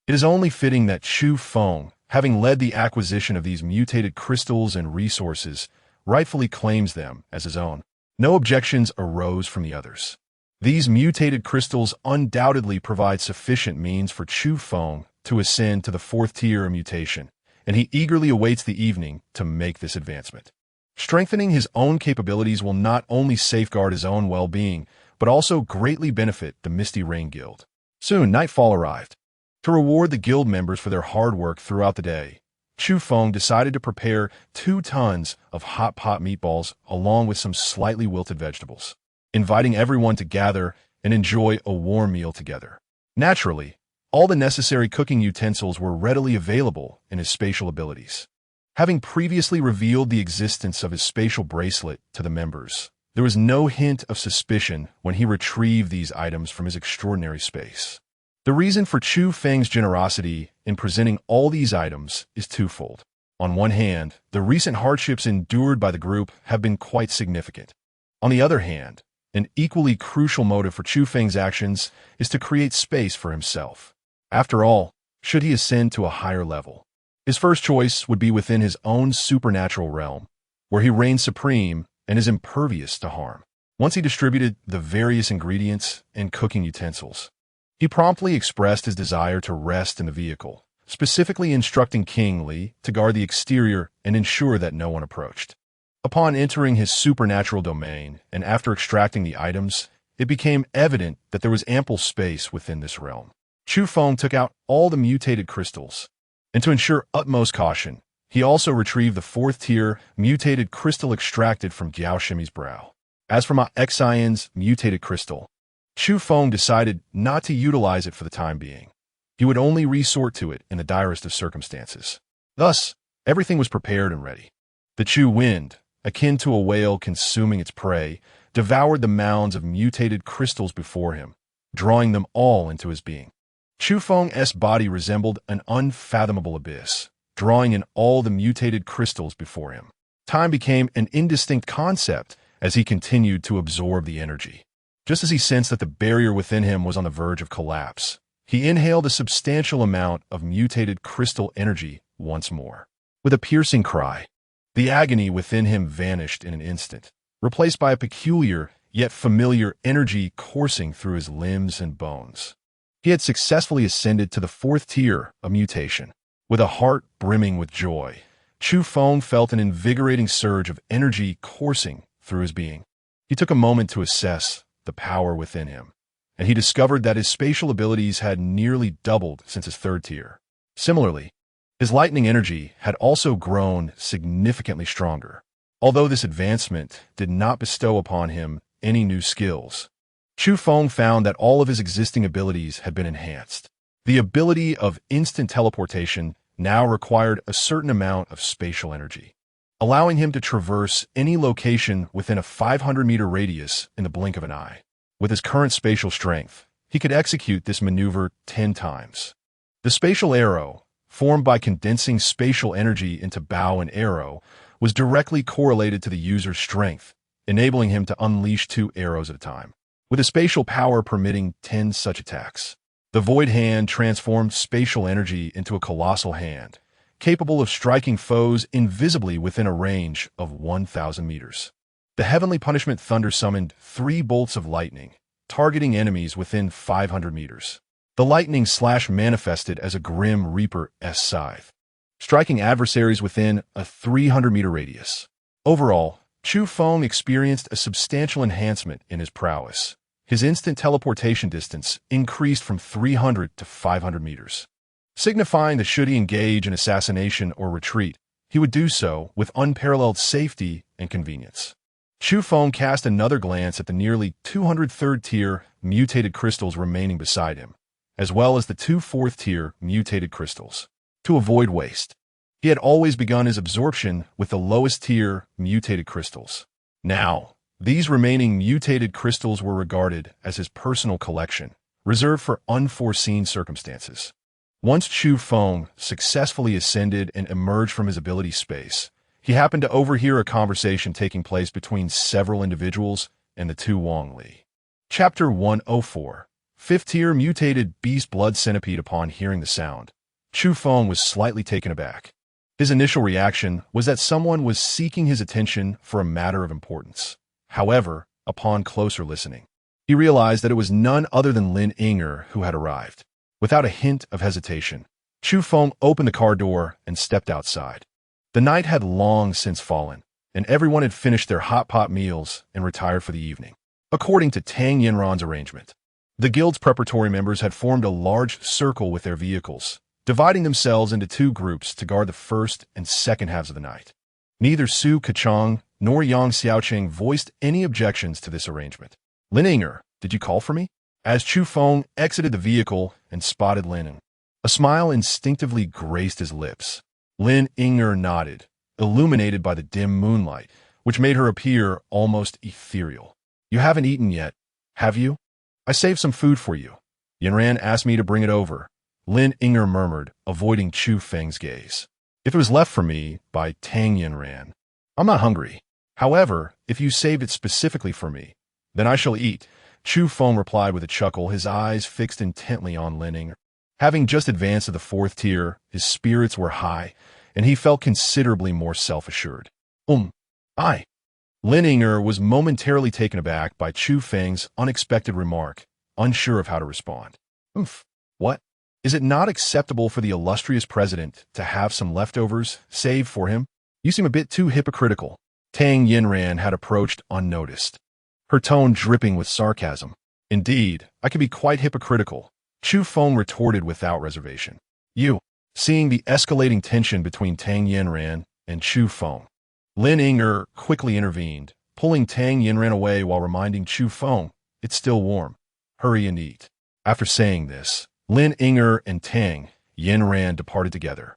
S1: it is only fitting that Chu Feng, having led the acquisition of these mutated crystals and resources, rightfully claims them as his own. No objections arose from the others. These mutated crystals undoubtedly provide sufficient means for Chu Feng to ascend to the 4th tier of mutation, and he eagerly awaits the evening to make this advancement. Strengthening his own capabilities will not only safeguard his own well-being, but also greatly benefit the Misty Rain Guild. Soon, nightfall arrived. To reward the guild members for their hard work throughout the day, Chu Feng decided to prepare 2 tons of hot pot meatballs along with some slightly wilted vegetables, inviting everyone to gather and enjoy a warm meal together. Naturally, all the necessary cooking utensils were readily available in his spatial abilities. Having previously revealed the existence of his spatial bracelet to the members, there was no hint of suspicion when he retrieved these items from his extraordinary space. The reason for Chu Feng's generosity in presenting all these items is twofold. On one hand, the recent hardships endured by the group have been quite significant. On the other hand, an equally crucial motive for Chu Feng's actions is to create space for himself. After all, should he ascend to a higher level, his first choice would be within his own supernatural realm, where he reigns supreme and is impervious to harm. Once he distributed the various ingredients and cooking utensils, he promptly expressed his desire to rest in the vehicle, specifically instructing King Li to guard the exterior and ensure that no one approached. Upon entering his supernatural domain and after extracting the items, it became evident that there was ample space within this realm. Chu Feng took out all the mutated crystals, and to ensure utmost caution, he also retrieved the 4th tier mutated crystal extracted from Giao Shimi's brow. As for Ma Xian's mutated crystal, Chu Feng decided not to utilize it for the time being. He would only resort to it in the direst of circumstances. Thus, everything was prepared and ready. The Chu wind, akin to a whale consuming its prey, devoured the mounds of mutated crystals before him, drawing them all into his being. Chu Feng's body resembled an unfathomable abyss, drawing in all the mutated crystals before him. Time became an indistinct concept as he continued to absorb the energy. Just as he sensed that the barrier within him was on the verge of collapse, he inhaled a substantial amount of mutated crystal energy once more. With a piercing cry, the agony within him vanished in an instant, replaced by a peculiar yet familiar energy coursing through his limbs and bones. He had successfully ascended to the 4th tier of mutation. With a heart brimming with joy, Chu Feng felt an invigorating surge of energy coursing through his being. He took a moment to assess the power within him, and he discovered that his spatial abilities had nearly doubled since his 3rd tier. Similarly, his lightning energy had also grown significantly stronger. Although this advancement did not bestow upon him any new skills, Chu Feng found that all of his existing abilities had been enhanced. The ability of instant teleportation now required a certain amount of spatial energy, allowing him to traverse any location within a 500-meter radius in the blink of an eye. With his current spatial strength, he could execute this maneuver 10 times. The spatial arrow, formed by condensing spatial energy into bow and arrow, was directly correlated to the user's strength, enabling him to unleash 2 arrows at a time, with a spatial power permitting 10 such attacks. The Void Hand transformed spatial energy into a colossal hand, capable of striking foes invisibly within a range of 1,000 meters. The Heavenly Punishment Thunder summoned 3 bolts of lightning, targeting enemies within 500 meters. The lightning slash manifested as a Grim Reaper-esque scythe, striking adversaries within a 300-meter radius. Overall, Chu Feng experienced a substantial enhancement in his prowess. His instant teleportation distance increased from 300 to 500 meters, signifying that should he engage in assassination or retreat, he would do so with unparalleled safety and convenience. Chu Feng cast another glance at the nearly 200 third-tier mutated crystals remaining beside him, as well as the 2 fourth-tier mutated crystals. To avoid waste, he had always begun his absorption with the lowest-tier mutated crystals. Now, these remaining mutated crystals were regarded as his personal collection, reserved for unforeseen circumstances. Once Chu Feng successfully ascended and emerged from his ability space, he happened to overhear a conversation taking place between several individuals and the two Wang Li. Chapter 104. Fifth Tier Mutated Beast Blood Centipede. Upon hearing the sound, Chu Feng was slightly taken aback. His initial reaction was that someone was seeking his attention for a matter of importance. However, upon closer listening, he realized that it was none other than Lin Yinger who had arrived. Without a hint of hesitation, Chu Feng opened the car door and stepped outside. The night had long since fallen, and everyone had finished their hot pot meals and retired for the evening. According to Tang Yinran's arrangement, the guild's preparatory members had formed a large circle with their vehicles, dividing themselves into two groups to guard the first and second halves of the night. Neither Su Kachang nor Yang Xiaoqing voiced any objections to this arrangement. Lin Yinger, did you call for me? As Chu Feng exited the vehicle and spotted Lin Yinger, a smile instinctively graced his lips. Lin Yinger nodded, illuminated by the dim moonlight, which made her appear almost ethereal. You haven't eaten yet, have you? I saved some food for you. Yinran asked me to bring it over, Lin Yinger murmured, avoiding Chu Feng's gaze. If it was left for me by Tang Yinran, I'm not hungry. However, if you saved it specifically for me, then I shall eat, Chu Feng replied with a chuckle, his eyes fixed intently on Lin Yinger. Having just advanced to the fourth tier, his spirits were high, and he felt considerably more self-assured. I. Lin Yinger was momentarily taken aback by Chu Feng's unexpected remark, unsure of how to respond. What? Is it not acceptable for the illustrious president to have some leftovers saved for him? You seem a bit too hypocritical. Tang Yinran had approached unnoticed, her tone dripping with sarcasm. Indeed, I can be quite hypocritical, Chu Feng retorted without reservation. You. Seeing the escalating tension between Tang Yinran and Chu Feng, Lin Yinger quickly intervened, pulling Tang Yinran away while reminding Chu Feng, it's still warm. Hurry and eat. After saying this, Lin Yinger and Tang Yinran departed together.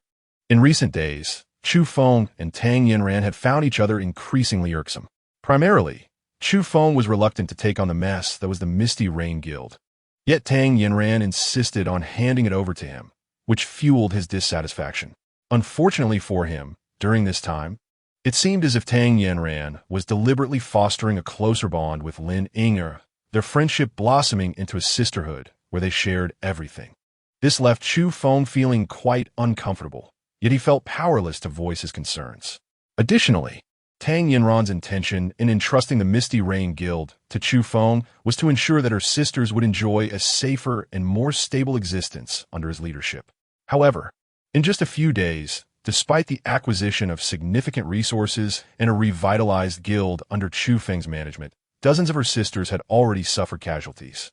S1: In recent days, Chu Feng and Tang Yinran had found each other increasingly irksome. Primarily, Chu Feng was reluctant to take on the mess that was the Misty Rain Guild. Yet Tang Yinran insisted on handing it over to him, which fueled his dissatisfaction. Unfortunately for him, during this time, it seemed as if Tang Yinran was deliberately fostering a closer bond with Lin Yinger, their friendship blossoming into a sisterhood where they shared everything. This left Chu Feng feeling quite uncomfortable, yet he felt powerless to voice his concerns. Additionally, Tang Yinran's intention in entrusting the Misty Rain Guild to Chu Feng was to ensure that her sisters would enjoy a safer and more stable existence under his leadership. However, in just a few days, despite the acquisition of significant resources and a revitalized guild under Chu Feng's management, dozens of her sisters had already suffered casualties.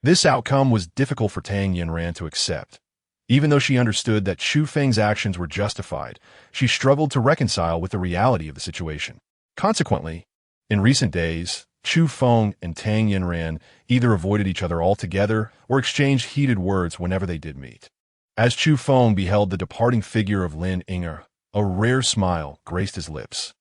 S1: This outcome was difficult for Tang Yinran to accept. Even though she understood that Chu Feng's actions were justified, she struggled to reconcile with the reality of the situation. Consequently, in recent days, Chu Feng and Tang Yinran either avoided each other altogether or exchanged heated words whenever they did meet. As Chu Feng beheld the departing figure of Lin Yinger, a rare smile graced his lips.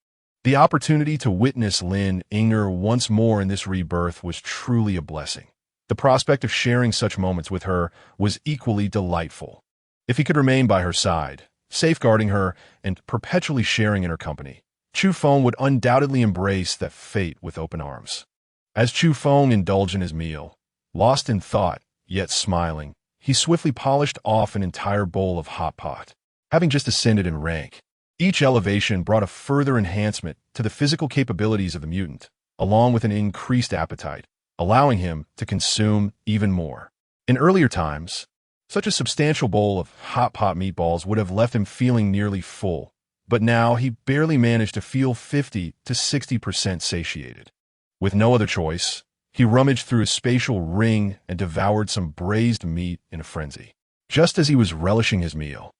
S1: The opportunity to witness Lin Yinger once more in this rebirth was truly a blessing. The prospect of sharing such moments with her was equally delightful. If he could remain by her side, safeguarding her and perpetually sharing in her company, Chu Feng would undoubtedly embrace that fate with open arms. As Chu Feng indulged in his meal, lost in thought, yet smiling, he swiftly polished off an entire bowl of hot pot. Having just ascended in rank, each elevation brought a further enhancement to the physical capabilities of the mutant, along with an increased appetite, allowing him to consume even more. In earlier times, such a substantial bowl of hot pot meatballs would have left him feeling nearly full, but now he barely managed to feel 50 to 60% satiated. With no other choice, he rummaged through a spatial ring and devoured some braised meat in a frenzy. Just as he was relishing his meal,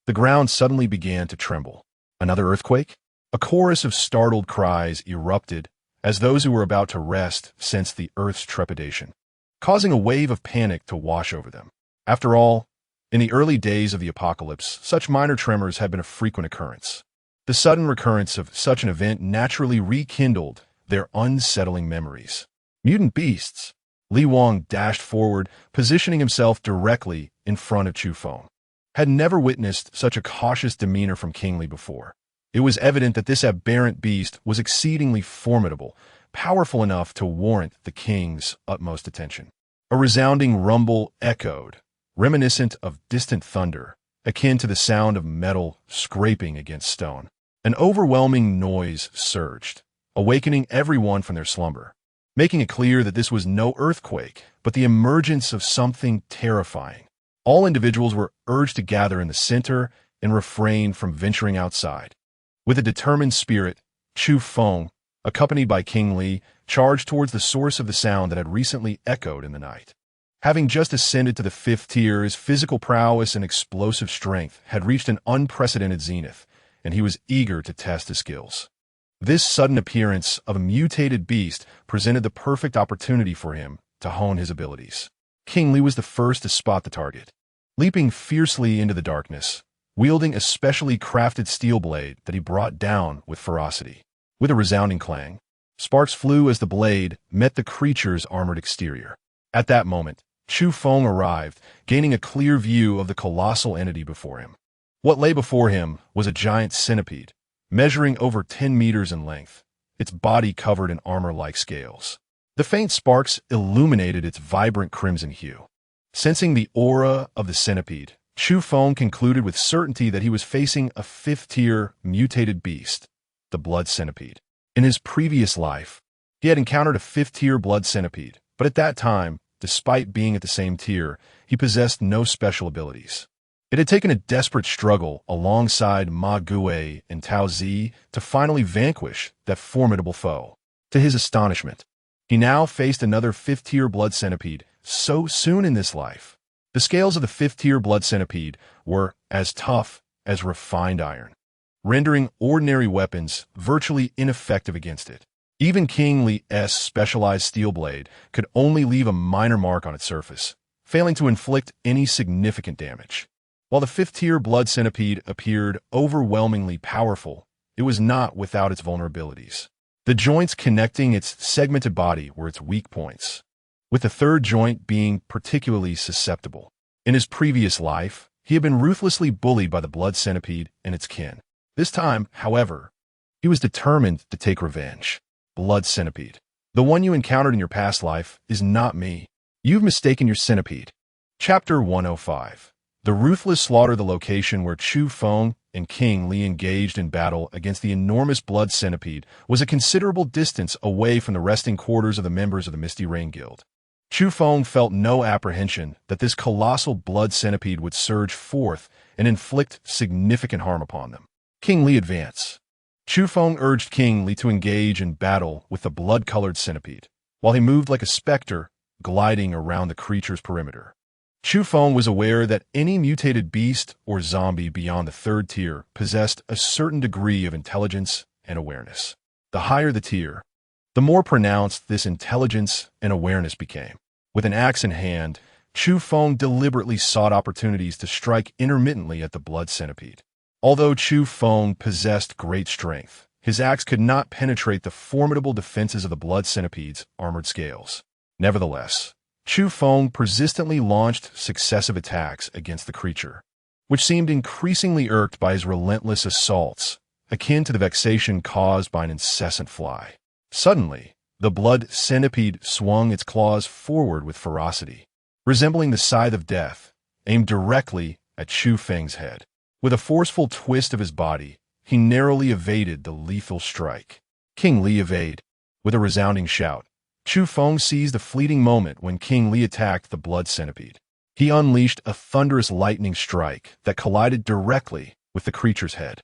S1: the ground suddenly began to tremble. Another earthquake? A chorus of startled cries erupted as those who were about to rest sensed the earth's trepidation, causing a wave of panic to wash over them. After all, in the early days of the apocalypse, such minor tremors had been a frequent occurrence. The sudden recurrence of such an event naturally rekindled their unsettling memories. Mutant beasts. Li Wang dashed forward, positioning himself directly in front of Chu Feng. Had never witnessed such a cautious demeanor from King Li before. It was evident that this aberrant beast was exceedingly formidable, powerful enough to warrant the king's utmost attention. A resounding rumble echoed, reminiscent of distant thunder, akin to the sound of metal scraping against stone. An overwhelming noise surged, awakening everyone from their slumber, making it clear that this was no earthquake, but the emergence of something terrifying. All individuals were urged to gather in the center and refrain from venturing outside. With a determined spirit, Chu Feng, accompanied by King Li, charged towards the source of the sound that had recently echoed in the night. Having just ascended to the 5th tier, his physical prowess and explosive strength had reached an unprecedented zenith, and he was eager to test his skills. This sudden appearance of a mutated beast presented the perfect opportunity for him to hone his abilities. King Li was the first to spot the target. Leaping fiercely into the darkness, wielding a specially crafted steel blade that he brought down with ferocity. With a resounding clang, sparks flew as the blade met the creature's armored exterior. At that moment, Chu Feng arrived, gaining a clear view of the colossal entity before him. What lay before him was a giant centipede, measuring over 10 meters in length, its body covered in armor-like scales. The faint sparks illuminated its vibrant crimson hue. Sensing the aura of the centipede, Chu Feng concluded with certainty that he was facing a 5th-tier mutated beast, the blood centipede. In his previous life, he had encountered a 5th-tier blood centipede, but at that time, despite being at the same tier, he possessed no special abilities. It had taken a desperate struggle alongside Ma Gui and Tao Zi to finally vanquish that formidable foe. To his astonishment, he now faced another 5th-tier blood centipede so soon in this life. The scales of the 5th-tier blood centipede were as tough as refined iron, rendering ordinary weapons virtually ineffective against it. Even King Li's specialized steel blade could only leave a minor mark on its surface, failing to inflict any significant damage. While the 5th-tier blood centipede appeared overwhelmingly powerful, it was not without its vulnerabilities. The joints connecting its segmented body were its weak points, with the 3rd joint being particularly susceptible. In his previous life, he had been ruthlessly bullied by the blood centipede and its kin. This time, however, he was determined to take revenge. Blood centipede. The one you encountered in your past life is not me. You've mistaken your centipede. Chapter 105. The ruthless slaughter. The location where Chu Feng and King Li engaged in battle against the enormous blood centipede was a considerable distance away from the resting quarters of the members of the Misty Rain Guild. Chu Feng felt no apprehension that this colossal blood centipede would surge forth and inflict significant harm upon them. King Li advanced. Chu Feng urged King Li to engage in battle with the blood-colored centipede, while he moved like a specter, gliding around the creature's perimeter. Chu Feng was aware that any mutated beast or zombie beyond the 3rd tier possessed a certain degree of intelligence and awareness. The higher the tier, the more pronounced this intelligence and awareness became. With an axe in hand, Chu Feng deliberately sought opportunities to strike intermittently at the blood centipede. Although Chu Feng possessed great strength, his axe could not penetrate the formidable defenses of the blood centipede's armored scales. Nevertheless, Chu Feng persistently launched successive attacks against the creature, which seemed increasingly irked by his relentless assaults, akin to the vexation caused by an incessant fly. Suddenly, the blood centipede swung its claws forward with ferocity, resembling the scythe of death, aimed directly at Chu Feng's head. With a forceful twist of his body, he narrowly evaded the lethal strike. King Li evaded. With a resounding shout, Chu Feng seized a fleeting moment when King Li attacked the blood centipede. He unleashed a thunderous lightning strike that collided directly with the creature's head.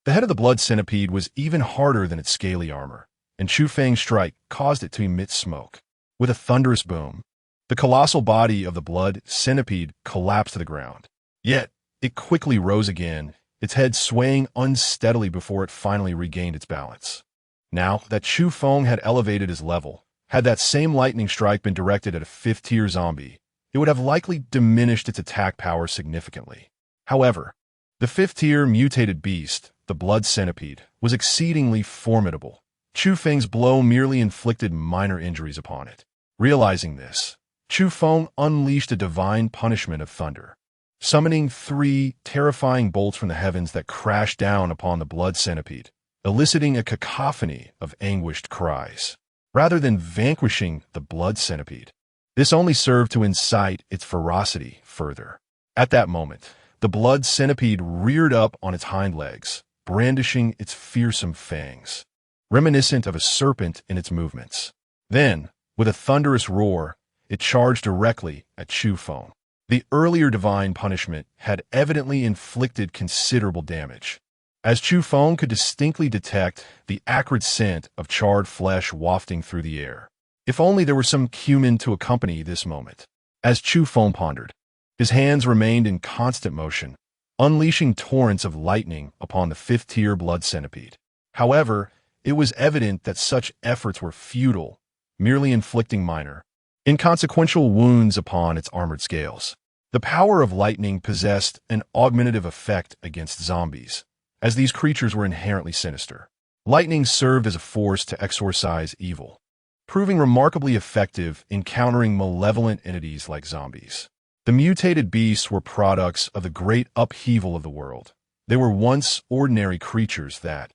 S1: The head of the blood centipede was even harder than its scaly armor, and Chu Feng's strike caused it to emit smoke. With a thunderous boom, the colossal body of the blood centipede collapsed to the ground. Yet, it quickly rose again, its head swaying unsteadily before it finally regained its balance. Now that Chu Feng had elevated his level, had that same lightning strike been directed at a 5th-tier zombie, it would have likely diminished its attack power significantly. However, the 5th-tier mutated beast, the blood centipede, was exceedingly formidable. Chu Feng's blow merely inflicted minor injuries upon it. Realizing this, Chu Feng unleashed a divine punishment of thunder, summoning 3 terrifying bolts from the heavens that crashed down upon the blood centipede, eliciting a cacophony of anguished cries. Rather than vanquishing the blood centipede, this only served to incite its ferocity further. At that moment, the blood centipede reared up on its hind legs, brandishing its fearsome fangs, reminiscent of a serpent in its movements. Then, with a thunderous roar, it charged directly at Chu Feng. The earlier divine punishment had evidently inflicted considerable damage, as Chu Feng could distinctly detect the acrid scent of charred flesh wafting through the air. If only there were some cumin to accompany this moment. As Chu Feng pondered, his hands remained in constant motion, unleashing torrents of lightning upon the 5th-tier blood centipede. However, it was evident that such efforts were futile, merely inflicting minor, inconsequential wounds upon its armored scales. The power of lightning possessed an augmentative effect against zombies, as these creatures were inherently sinister. Lightning served as a force to exorcise evil, proving remarkably effective in countering malevolent entities like zombies. The mutated beasts were products of the great upheaval of the world. They were once ordinary creatures that,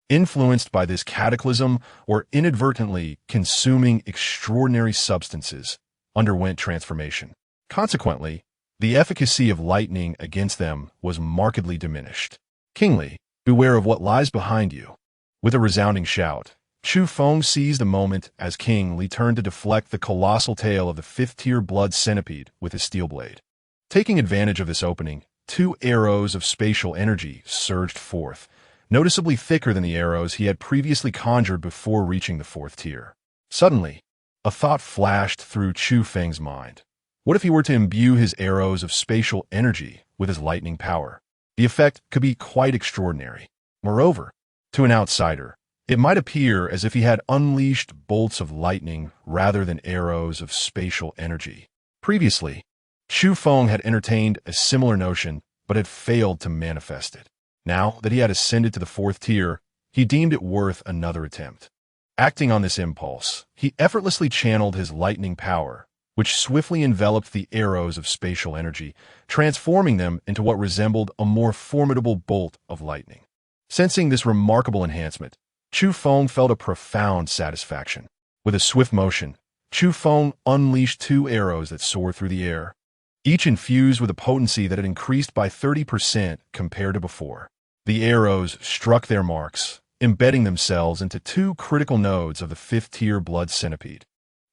S1: influenced by this cataclysm or inadvertently consuming extraordinary substances, underwent transformation. Consequently, the efficacy of lightning against them was markedly diminished. Kingly, beware of what lies behind you. With a resounding shout, Chu Feng seized the moment as King Li turned to deflect the colossal tail of the 5th-tier blood centipede with his steel blade. Taking advantage of this opening, 2 arrows of spatial energy surged forth, noticeably thicker than the arrows he had previously conjured before reaching the 4th tier. Suddenly, a thought flashed through Chu Feng's mind. What if he were to imbue his arrows of spatial energy with his lightning power? The effect could be quite extraordinary. Moreover, to an outsider, it might appear as if he had unleashed bolts of lightning rather than arrows of spatial energy. Previously, Chu Feng had entertained a similar notion but had failed to manifest it. Now that he had ascended to the 4th tier, he deemed it worth another attempt. Acting on this impulse, he effortlessly channeled his lightning power, which swiftly enveloped the arrows of spatial energy, transforming them into what resembled a more formidable bolt of lightning. Sensing this remarkable enhancement, Chu Feng felt a profound satisfaction. With a swift motion, Chu Feng unleashed 2 arrows that soared through the air, each infused with a potency that had increased by 30% compared to before. The arrows struck their marks, embedding themselves into 2 critical nodes of the 5th-tier blood centipede,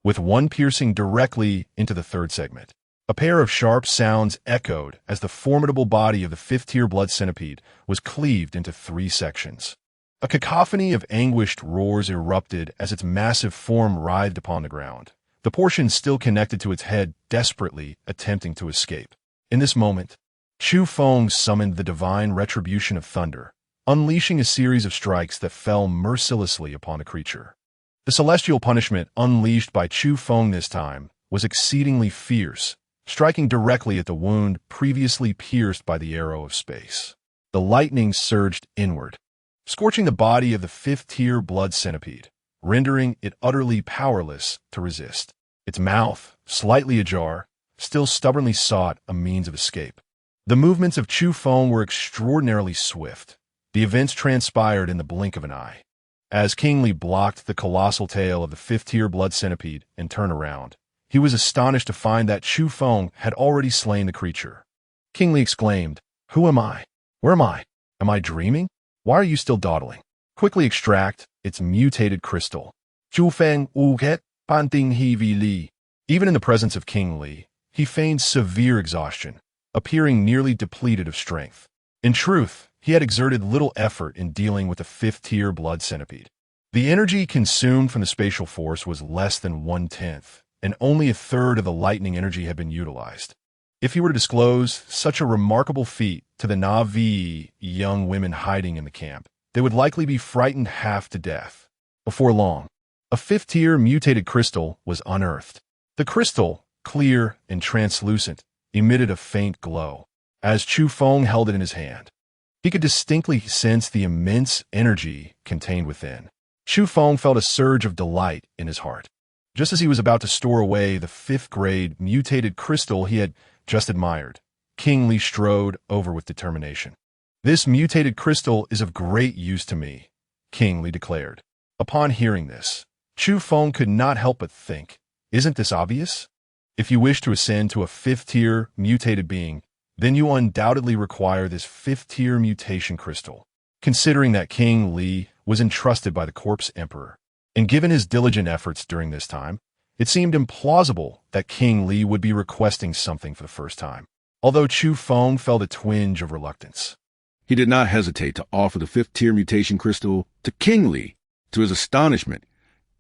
S1: with one piercing directly into the 3rd segment. A pair of sharp sounds echoed as the formidable body of the 5th-tier blood centipede was cleaved into 3 sections. A cacophony of anguished roars erupted as its massive form writhed upon the ground, the portion still connected to its head desperately attempting to escape. In this moment, Chu Feng summoned the divine retribution of thunder, unleashing a series of strikes that fell mercilessly upon the creature. The celestial punishment unleashed by Chu Feng this time was exceedingly fierce, striking directly at the wound previously pierced by the arrow of space. The lightning surged inward, scorching the body of the 5th-tier blood centipede, rendering it utterly powerless to resist. Its mouth, slightly ajar, still stubbornly sought a means of escape. The movements of Chu Feng were extraordinarily swift. The events transpired in the blink of an eye. As King Li blocked the colossal tail of the 5th-tier blood centipede and turned around, he was astonished to find that Chu Feng had already slain the creature. King Li exclaimed, "Who am I? Where am I? Am I dreaming? Why are you still dawdling? Quickly extract its mutated crystal." Chu Feng uket panting he vi li. Even in the presence of King Li, he feigned severe exhaustion, appearing nearly depleted of strength. In truth, he had exerted little effort in dealing with the 5th-tier blood centipede. The energy consumed from the spatial force was less than 1/10, and only 1/3 of the lightning energy had been utilized. If he were to disclose such a remarkable feat to the Na'vi young women hiding in the camp, they would likely be frightened half to death. Before long, a 5th-tier mutated crystal was unearthed. The crystal, clear and translucent, emitted a faint glow. As Chu Feng held it in his hand, he could distinctly sense the immense energy contained within. Chu Feng felt a surge of delight in his heart. Just as he was about to store away the fifth-grade mutated crystal he had just admired, King Li strode over with determination. "This mutated crystal is of great use to me," King Li declared. Upon hearing this, Chu Feng could not help but think, isn't this obvious? If you wish to ascend to a fifth-tier mutated being, then you undoubtedly require this fifth-tier mutation crystal. Considering that King Li was entrusted by the Corpse Emperor, and given his diligent efforts during this time, it seemed implausible that King Li would be requesting something for the first time. Although Chu Feng felt a twinge of reluctance,
S2: he did not hesitate to offer the fifth-tier mutation crystal to King Li. To his astonishment,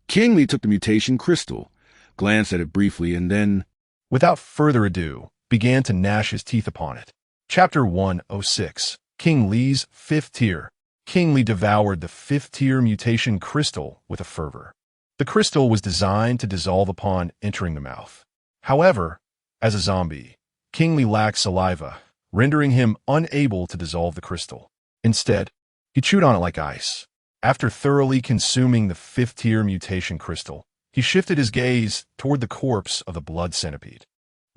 S2: King Li took the mutation crystal, glanced at it briefly, and then,
S1: without further ado, began to gnash his teeth upon it. Chapter 106. King Li's Fifth Tier. King Li devoured the fifth-tier mutation crystal with a fervor. The crystal was designed to dissolve upon entering the mouth. However, as a zombie, King Li lacked saliva, rendering him unable to dissolve the crystal. Instead, he chewed on it like ice. After thoroughly consuming the fifth-tier mutation crystal, he shifted his gaze toward the corpse of the blood centipede.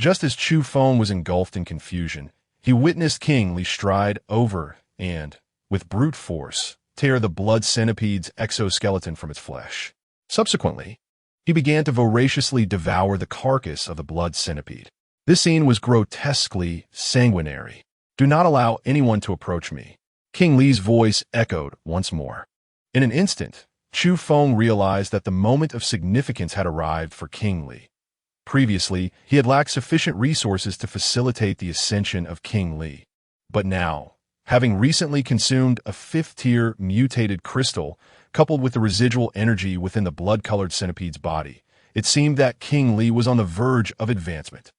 S1: Just as Chu Feng was engulfed in confusion, he witnessed King Li stride over and, with brute force, tear the blood centipede's exoskeleton from its flesh. Subsequently, he began to voraciously devour the carcass of the blood centipede. This scene was grotesquely sanguinary. "Do not allow anyone to approach me," King Li's voice echoed once more. In an instant, Chu Feng realized that the moment of significance had arrived for King Li. Previously, he had lacked sufficient resources to facilitate the ascension of King Li. But now, having recently consumed a fifth-tier mutated crystal, coupled with the residual energy within the blood-colored centipede's body, it seemed that King Li was on the verge of advancement.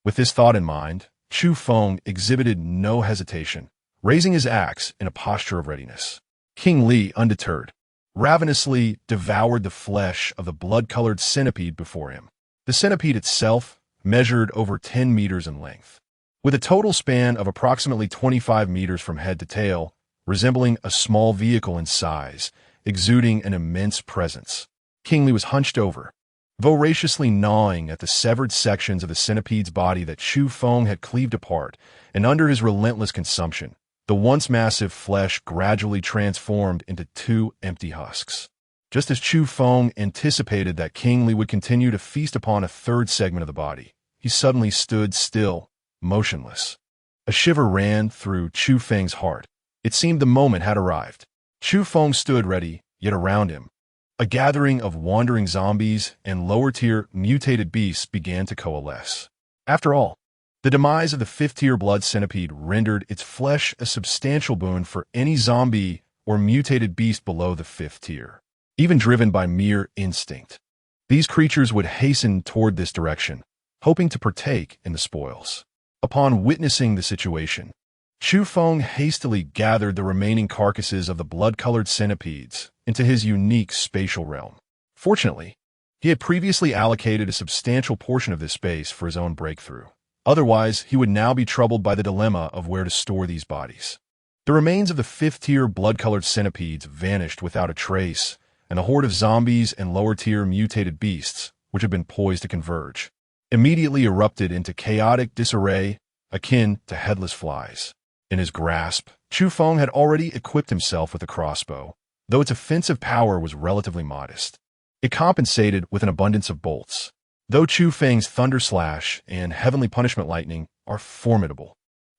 S1: With this thought in mind, Chu Feng exhibited no hesitation, raising his axe in a posture of readiness. King Li, undeterred, ravenously devoured the flesh of the blood-colored centipede before him. The centipede itself measured over 10 meters in length, with a total span of approximately 25 meters from head to tail, resembling a small vehicle in size, exuding an immense presence. King Li was hunched over, voraciously gnawing at the severed sections of the centipede's body that Chu Feng had cleaved apart, and under his relentless consumption, the once massive flesh gradually transformed into two empty husks. Just as Chu Feng anticipated that King Li would continue to feast upon a third segment of the body, he suddenly stood still, motionless. A shiver ran through Chu Feng's heart. It seemed the moment had arrived. Chu Feng stood ready, yet around him, a gathering of wandering zombies and lower-tier mutated beasts began to coalesce. After all, the demise of the fifth-tier blood centipede rendered its flesh a substantial boon for any zombie or mutated beast below the fifth tier. Even driven by mere instinct, these creatures would hasten toward this direction, hoping to partake in the spoils. Upon witnessing the situation, Chu Feng hastily gathered the remaining carcasses of the blood-colored centipedes into his unique spatial realm. Fortunately, he had previously allocated a substantial portion of this space for his own breakthrough. Otherwise, he would now be troubled by the dilemma of where to store these bodies. The remains of the fifth-tier blood-colored centipedes vanished without a trace, and a horde of zombies and lower-tier mutated beasts, which had been poised to converge, immediately erupted into chaotic disarray akin to headless flies. In his grasp, Chu Feng had already equipped himself with a crossbow, though its offensive power was relatively modest. It compensated with an abundance of bolts. Though Chu Feng's Thunder Slash and Heavenly Punishment Lightning are formidable,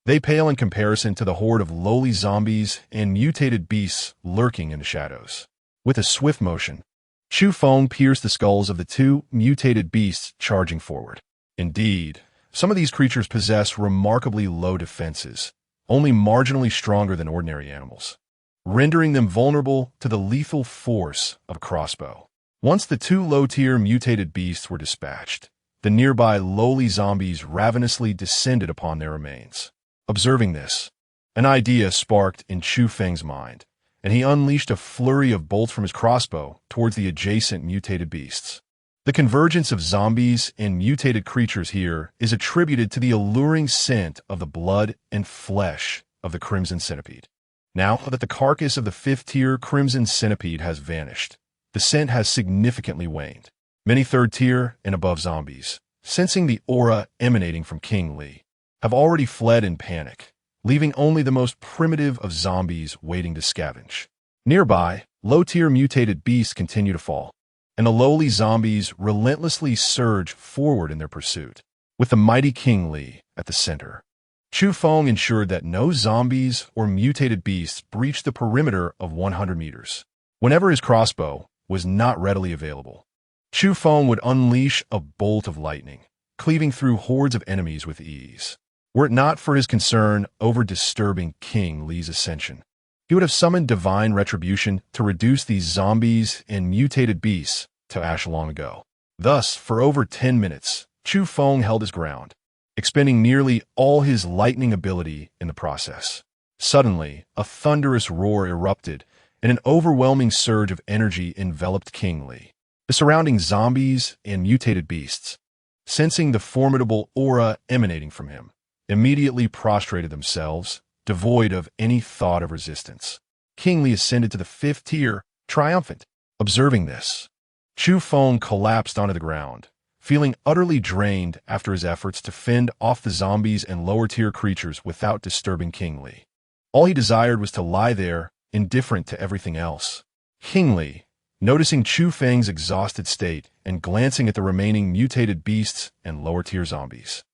S1: they pale in comparison to the horde of lowly zombies and mutated beasts lurking in the shadows. With a swift motion, Chu Feng pierced the skulls of the two mutated beasts charging forward. Indeed, some of these creatures possess remarkably low defenses, only marginally stronger than ordinary animals, rendering them vulnerable to the lethal force of a crossbow. Once the two low-tier mutated beasts were dispatched, the nearby lowly zombies ravenously descended upon their remains. Observing this, an idea sparked in Chu Feng's mind, and he unleashed a flurry of bolts from his crossbow towards the adjacent mutated beasts. The convergence of zombies and mutated creatures here is attributed to the alluring scent of the blood and flesh of the Crimson Centipede. Now that the carcass of the fifth-tier Crimson Centipede has vanished, the scent has significantly waned. Many third-tier and above zombies, sensing the aura emanating from King Lee, have already fled in panic, leaving only the most primitive of zombies waiting to scavenge. Nearby, low-tier mutated beasts continue to fall, and the lowly zombies relentlessly surge forward in their pursuit. With the mighty King Lee at the center, Chu Feng ensured that no zombies or mutated beasts breached the perimeter of 100 meters. Whenever his crossbow was not readily available, Chu Feng would unleash a bolt of lightning, cleaving through hordes of enemies with ease. Were it not for his concern over disturbing King Lee's ascension, he would have summoned divine retribution to reduce these zombies and mutated beasts to ash long ago. Thus, for over 10 minutes, Chu Feng held his ground, expending nearly all his lightning ability in the process. Suddenly, a thunderous roar erupted, and an overwhelming surge of energy enveloped King Lee. The surrounding zombies and mutated beasts, sensing the formidable aura emanating from him, immediately prostrated themselves, devoid of any thought of resistance. King Lee ascended to the 5th tier, triumphant. Observing this, Chu Feng collapsed onto the ground, feeling utterly drained after his efforts to fend off the zombies and lower-tier creatures without disturbing King Lee. All he desired was to lie there, indifferent to everything else. King Lee, noticing Chu Feng's exhausted state and glancing at the remaining mutated beasts and lower-tier zombies,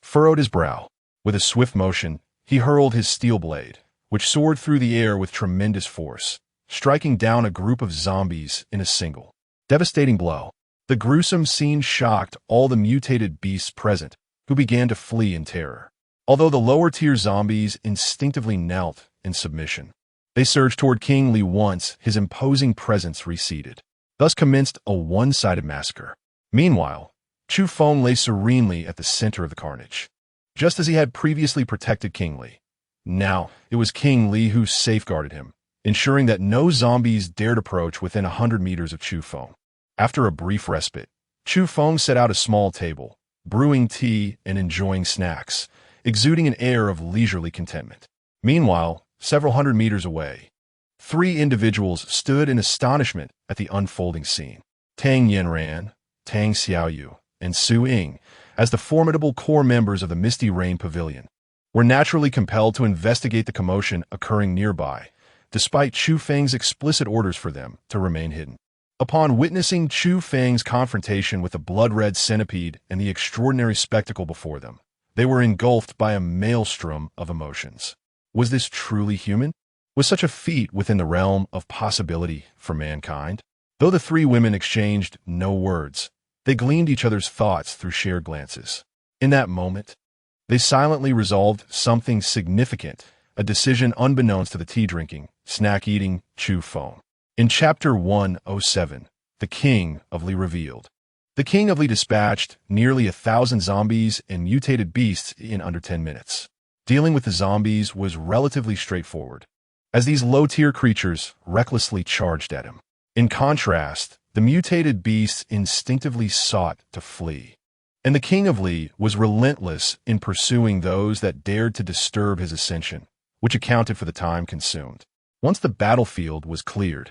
S1: furrowed his brow. With a swift motion, he hurled his steel blade, which soared through the air with tremendous force, striking down a group of zombies in a single, devastating blow. The gruesome scene shocked all the mutated beasts present, who began to flee in terror. Although the lower-tier zombies instinctively knelt in submission, they surged toward King Lee once his imposing presence receded. Thus commenced a one-sided massacre. Meanwhile, Chu Feng lay serenely at the center of the carnage, just as he had previously protected King Lee. Now, it was King Lee who safeguarded him, ensuring that no zombies dared approach within 100 meters of Chu Feng. After a brief respite, Chu Feng set out a small table, brewing tea and enjoying snacks, exuding an air of leisurely contentment. Meanwhile, several hundred meters away, 3 individuals stood in astonishment at the unfolding scene. Tang Yanran, Tang Xiaoyu, and Su Ying, as the formidable core members of the Misty Rain Pavilion, were naturally compelled to investigate the commotion occurring nearby, despite Chu Feng's explicit orders for them to remain hidden. Upon witnessing Chu Feng's confrontation with the blood-red centipede and the extraordinary spectacle before them, they were engulfed by a maelstrom of emotions. Was this truly human? Was such a feat within the realm of possibility for mankind? Though the 3 women exchanged no words, they gleaned each other's thoughts through shared glances. In that moment, they silently resolved something significant, a decision unbeknownst to the tea-drinking, snack-eating Chu Feng. In Chapter 107, the King of Lee revealed. The King of Lee dispatched nearly 1,000 zombies and mutated beasts in under 10 minutes. Dealing with the zombies was relatively straightforward, as these low-tier creatures recklessly charged at him. In contrast, the mutated beasts instinctively sought to flee, and the King of Lee was relentless in pursuing those that dared to disturb his ascension, which accounted for the time consumed. Once the battlefield was cleared,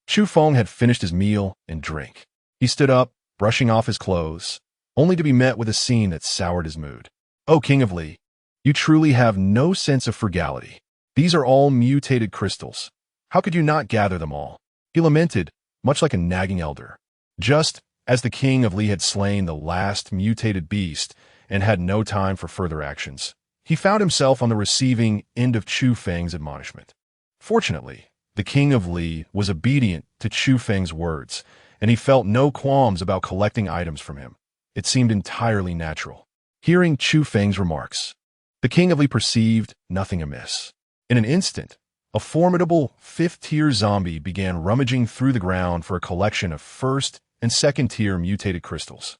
S1: Chu Feng had finished his meal and drink. He stood up, brushing off his clothes, only to be met with a scene that soured his mood. "Oh, King of Lee, you truly have no sense of frugality. These are all mutated crystals. How could you not gather them all?" He lamented, much like a nagging elder. Just as the King of Lee had slain the last mutated beast and had no time for further actions, he found himself on the receiving end of Chu Feng's admonishment. Fortunately, the King of Lee was obedient to Chu Feng's words, and he felt no qualms about collecting items from him. It seemed entirely natural. Hearing Chu Feng's remarks, the King of Lee perceived nothing amiss. In an instant, a formidable 5th-tier zombie began rummaging through the ground for a collection of 1st- and 2nd-tier mutated crystals.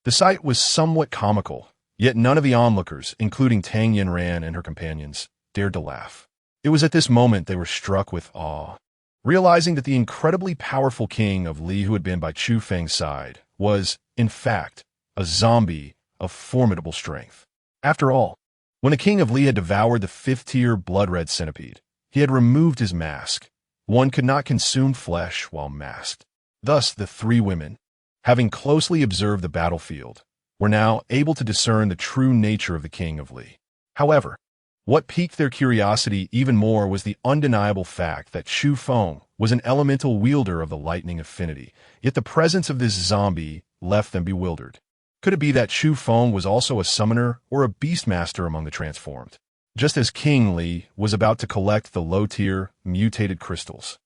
S1: The sight was somewhat comical, yet none of the onlookers, including Tang Yanran and her companions, dared to laugh. It was at this moment they were struck with awe, realizing that the incredibly powerful King of Lee who had been by Chu Feng's side was, in fact, a zombie of formidable strength. After all, when the King of Lee had devoured the 5th-tier blood-red centipede, he had removed his mask. One could not consume flesh while masked. Thus, the 3 women, having closely observed the battlefield, were now able to discern the true nature of the king of Li. However, what piqued their curiosity even more was the undeniable fact that Chu Feng was an elemental wielder of the lightning affinity, yet the presence of this zombie left them bewildered. Could it be that Chu Feng was also a summoner or a beastmaster among the transformed? Just as King Li was about to collect the low-tier, mutated crystals,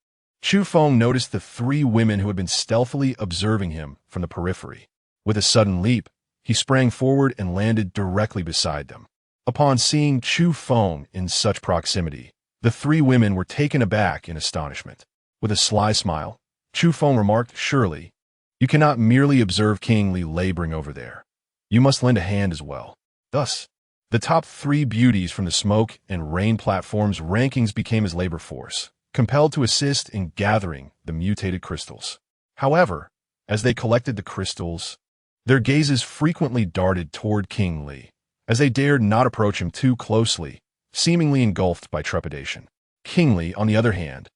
S1: Chu Feng noticed the three women who had been stealthily observing him from the periphery. With a sudden leap, he sprang forward and landed directly beside them. Upon seeing Chu Feng in such proximity, the three women were taken aback in astonishment. With a sly smile, Chu Feng remarked, "Surely, you cannot merely observe King Li laboring over there. You must lend a hand as well." Thus, the top three beauties from the smoke and rain platform's rankings became his labor force, compelled to assist in gathering the mutated crystals. However, as they collected the crystals, their gazes frequently darted toward King Li, as they dared not approach him too closely, seemingly engulfed by trepidation. King Li, on the other hand,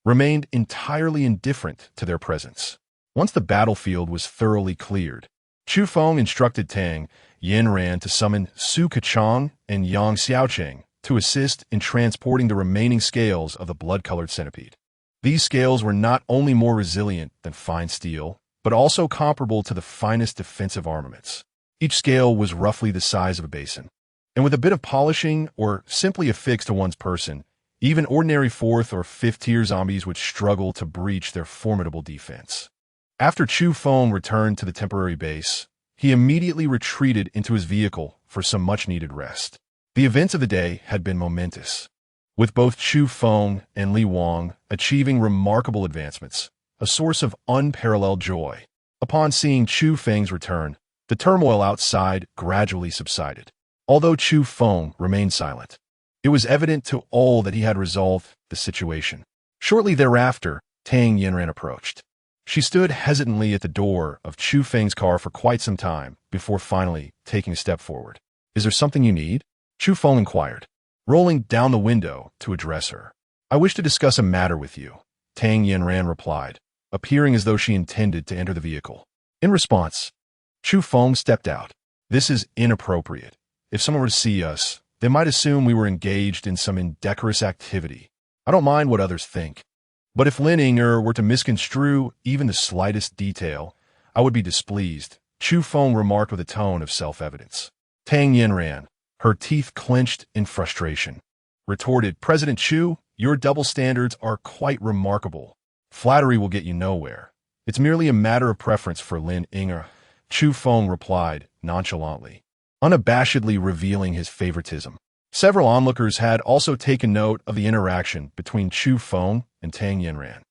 S1: remained entirely indifferent to their presence. Once the battlefield was thoroughly cleared, Chu Feng instructed Tang Yinran to summon Su Kachang and Yang Xiaocheng to assist in transporting the remaining scales of the blood-colored centipede. These scales were not only more resilient than fine steel, but also comparable to the finest defensive armaments. Each scale was roughly the size of a basin, and with a bit of polishing or simply affixed to one's person, even ordinary 4th or 5th tier zombies would struggle to breach their formidable defense. After Chu Feng returned to the temporary base, he immediately retreated into his vehicle for some much-needed rest. The events of the day had been momentous, with both Chu Feng and Li Wang achieving remarkable advancements, a source of unparalleled joy. Upon seeing Chu Feng's return, the turmoil outside gradually subsided. Although Chu Feng remained silent, it was evident to all that he had resolved the situation. Shortly thereafter, Tang Yinran approached. She stood hesitantly at the door of Chu Feng's car for quite some time before finally taking a step forward. "Is there something you need?" Chu Feng inquired, rolling down the window to address her. "I wish to discuss a matter with you," Tang Yinran replied, appearing as though she intended to enter the vehicle. In response, Chu Feng stepped out. "This is inappropriate. If someone were to see us, they might assume we were engaged in some indecorous activity. I don't mind what others think. But if Lin Yinger were to misconstrue even the slightest detail, I would be displeased," Chu Feng remarked with a tone of self-evidence. Tang Yinran, her teeth clenched in frustration, retorted, "President Chu, your double standards are quite remarkable. Flattery will get you nowhere. It's merely a matter of preference for Lin Yinger," Chu Feng replied nonchalantly, unabashedly revealing his favoritism. Several onlookers had also taken note of the interaction between Chu Feng and Tang Yinran,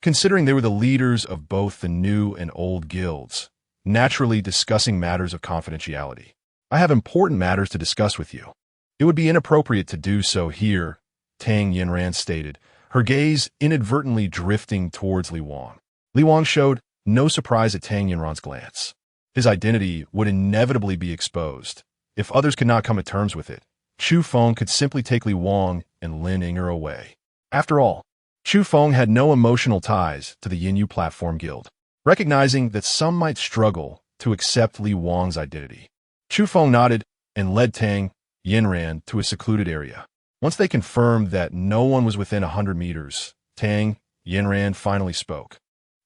S1: considering they were the leaders of both the new and old guilds, naturally discussing matters of confidentiality. "I have important matters to discuss with you. It would be inappropriate to do so here," Tang Yinran stated, her gaze inadvertently drifting towards Li Wang. Li Wang showed no surprise at Tang Yinran's glance. His identity would inevitably be exposed. If others could not come to terms with it, Chu Feng could simply take Li Wang and Lin Yinger away. After all, Chu Feng had no emotional ties to the Yinyu Platform Guild. Recognizing that some might struggle to accept Li Wang's identity, Chu Feng nodded and led Tang Yinran to a secluded area. Once they confirmed that no one was within 100 meters, Tang Yinran finally spoke.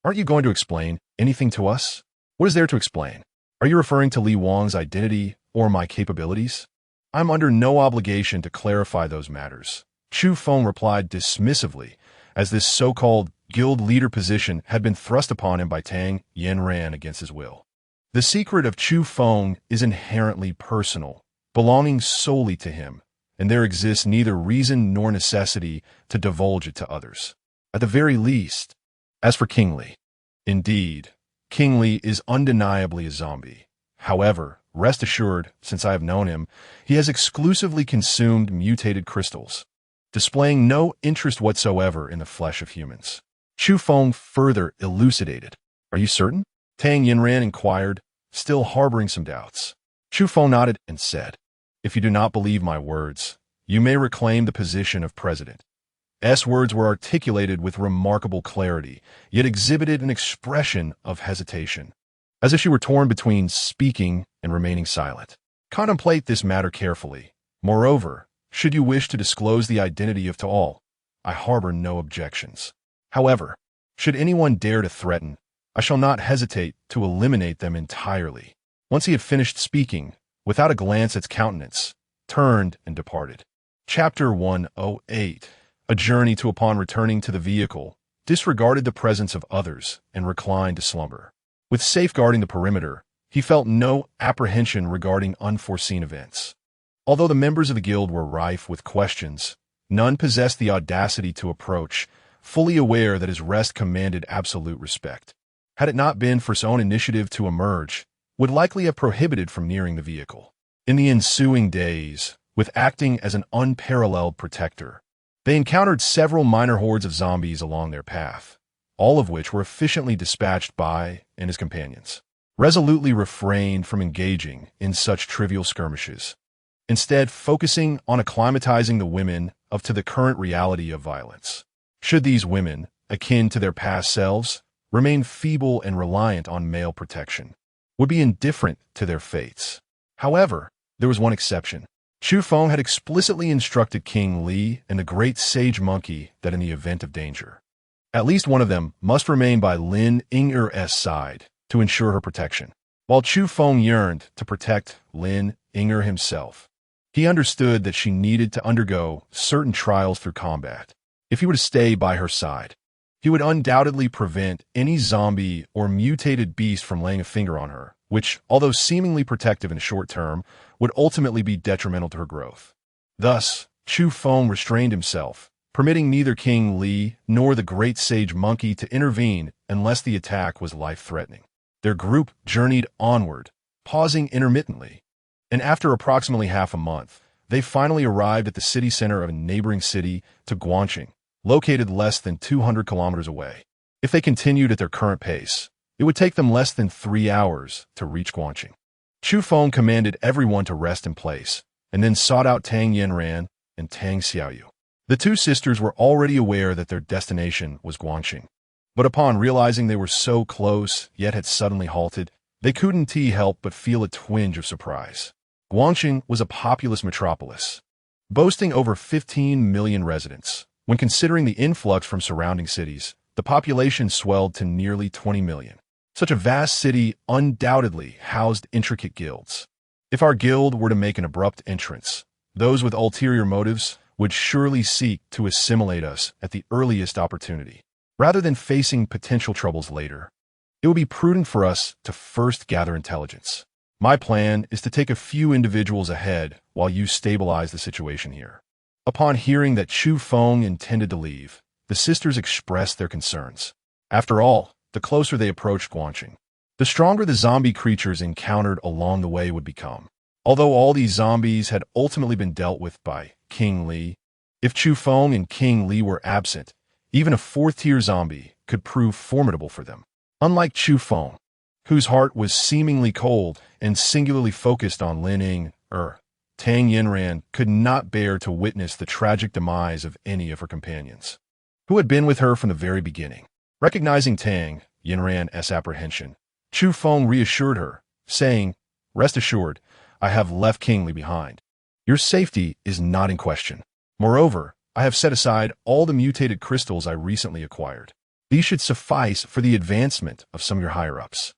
S1: "Aren't you going to explain anything to us?" "What is there to explain? Are you referring to Li Wang's identity or my capabilities?" "I'm under no obligation to clarify those matters," Chu Feng replied dismissively, as this so-called guild leader position had been thrust upon him by Tang Yinran against his will. The secret of Chu Feng is inherently personal, belonging solely to him, and there exists neither reason nor necessity to divulge it to others. At the very least, as for King Li. Indeed, King Li is undeniably a zombie. However, rest assured, since I have known him, he has exclusively consumed mutated crystals, displaying no interest whatsoever in the flesh of humans. Chu Feng further elucidated. "Are you certain?" Tang Yinran inquired, still harboring some doubts. Chu Feng nodded and said, "If you do not believe my words, you may reclaim the position of president." S. words were articulated with remarkable clarity, yet exhibited an expression of hesitation. as if she were torn between speaking and remaining silent. Contemplate this matter carefully. Moreover, should you wish to disclose the identity of to all, I harbor no objections. However, should anyone dare to threaten, I shall not hesitate to eliminate them entirely." Once he had finished speaking, without a glance at his countenance, turned and departed. Chapter 108. A journey to upon returning to the vehicle, disregarded the presence of others and reclined to slumber. With safeguarding the perimeter, he felt no apprehension regarding unforeseen events. Although the members of the guild were rife with questions, none possessed the audacity to approach, fully aware that his rest commanded absolute respect. Had it not been for his own initiative to emerge, would likely have prohibited from nearing the vehicle. In the ensuing days, with acting as an unparalleled protector, they encountered several minor hordes of zombies along their path, all of which were efficiently dispatched by and his companions. Resolutely refrained from engaging in such trivial skirmishes, instead focusing on acclimatizing the women to the current reality of violence. Should these women, akin to their past selves, remain feeble and reliant on male protection, would be indifferent to their fates. However, there was one exception. Chu Feng had explicitly instructed King Li and the great sage monkey that in the event of danger, at least one of them must remain by Lin Ying'er's side to ensure her protection. While Chu Feng yearned to protect Lin Ying'er himself, he understood that she needed to undergo certain trials through combat. If he were to stay by her side, he would undoubtedly prevent any zombie or mutated beast from laying a finger on her, which, although seemingly protective in the short term, would ultimately be detrimental to her growth. Thus, Chu Feng restrained himself, permitting neither King Li nor the great sage monkey to intervene unless the attack was life-threatening. Their group journeyed onward, pausing intermittently, and after approximately half a month, they finally arrived at the city center of a neighboring city to Guangqing, located less than 200 kilometers away. If they continued at their current pace, it would take them less than 3 hours to reach Guangqing. Chu Feng commanded everyone to rest in place, and then sought out Tang Yanran and Tang Xiaoyu. The two sisters were already aware that their destination was Guangqing, but upon realizing they were so close yet had suddenly halted, they couldn't help but feel a twinge of surprise. Guangqing was a populous metropolis, boasting over 15 million residents. When considering the influx from surrounding cities, the population swelled to nearly 20 million. Such a vast city undoubtedly housed intricate guilds. If our guild were to make an abrupt entrance, those with ulterior motives would surely seek to assimilate us at the earliest opportunity. Rather than facing potential troubles later, it would be prudent for us to first gather intelligence. My plan is to take a few individuals ahead while you stabilize the situation here. Upon hearing that Chu Feng intended to leave, the sisters expressed their concerns. After all, the closer they approached Guangqing, the stronger the zombie creatures encountered along the way would become. Although all these zombies had ultimately been dealt with by King Li, if Chu Feng and King Li were absent, even a fourth-tier zombie could prove formidable for them. Unlike Chu Feng, whose heart was seemingly cold and singularly focused on Lin Ying'er, Tang Yanran could not bear to witness the tragic demise of any of her companions, who had been with her from the very beginning. Recognizing Tang Yanran's apprehension, Chu Feng reassured her, saying, "Rest assured, I have left King Li behind. Your safety is not in question. Moreover, I have set aside all the mutated crystals I recently acquired. These should suffice for the advancement of some of your higher-ups.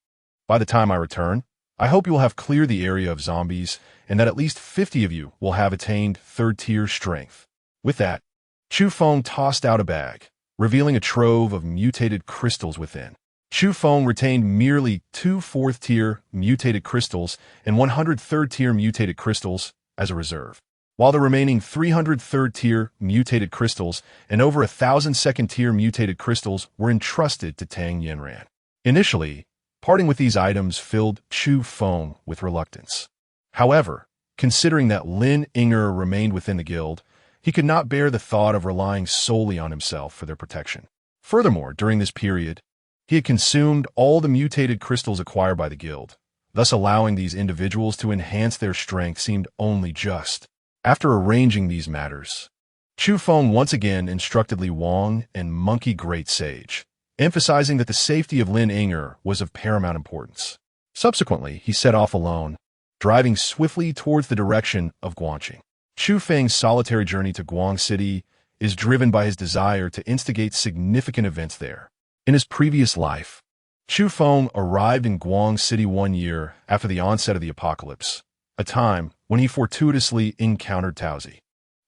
S1: By the time I return, I hope you will have cleared the area of zombies and that at least 50 of you will have attained third-tier strength." With that, Chu Feng tossed out a bag, revealing a trove of mutated crystals within. Chu Feng retained merely 2 fourth-tier mutated crystals and 100 third-tier mutated crystals as a reserve, while the remaining 300 third-tier mutated crystals and over 1,000 second-tier mutated crystals were entrusted to Tang Yanran. Initially, parting with these items filled Chu Feng with reluctance. However, considering that Lin Ying'er remained within the guild, he could not bear the thought of relying solely on himself for their protection. Furthermore, during this period, he had consumed all the mutated crystals acquired by the guild, thus allowing these individuals to enhance their strength seemed only just. After arranging these matters, Chu Feng once again instructed Li Wang and Monkey Great Sage, emphasizing that the safety of Lin Ying'er was of paramount importance. Subsequently, he set off alone, driving swiftly towards the direction of Guangqing. Chu Feng's solitary journey to Guang City is driven by his desire to instigate significant events there. In his previous life, Chu Feng arrived in Guang City 1 year after the onset of the apocalypse, a time when he fortuitously encountered Taozi.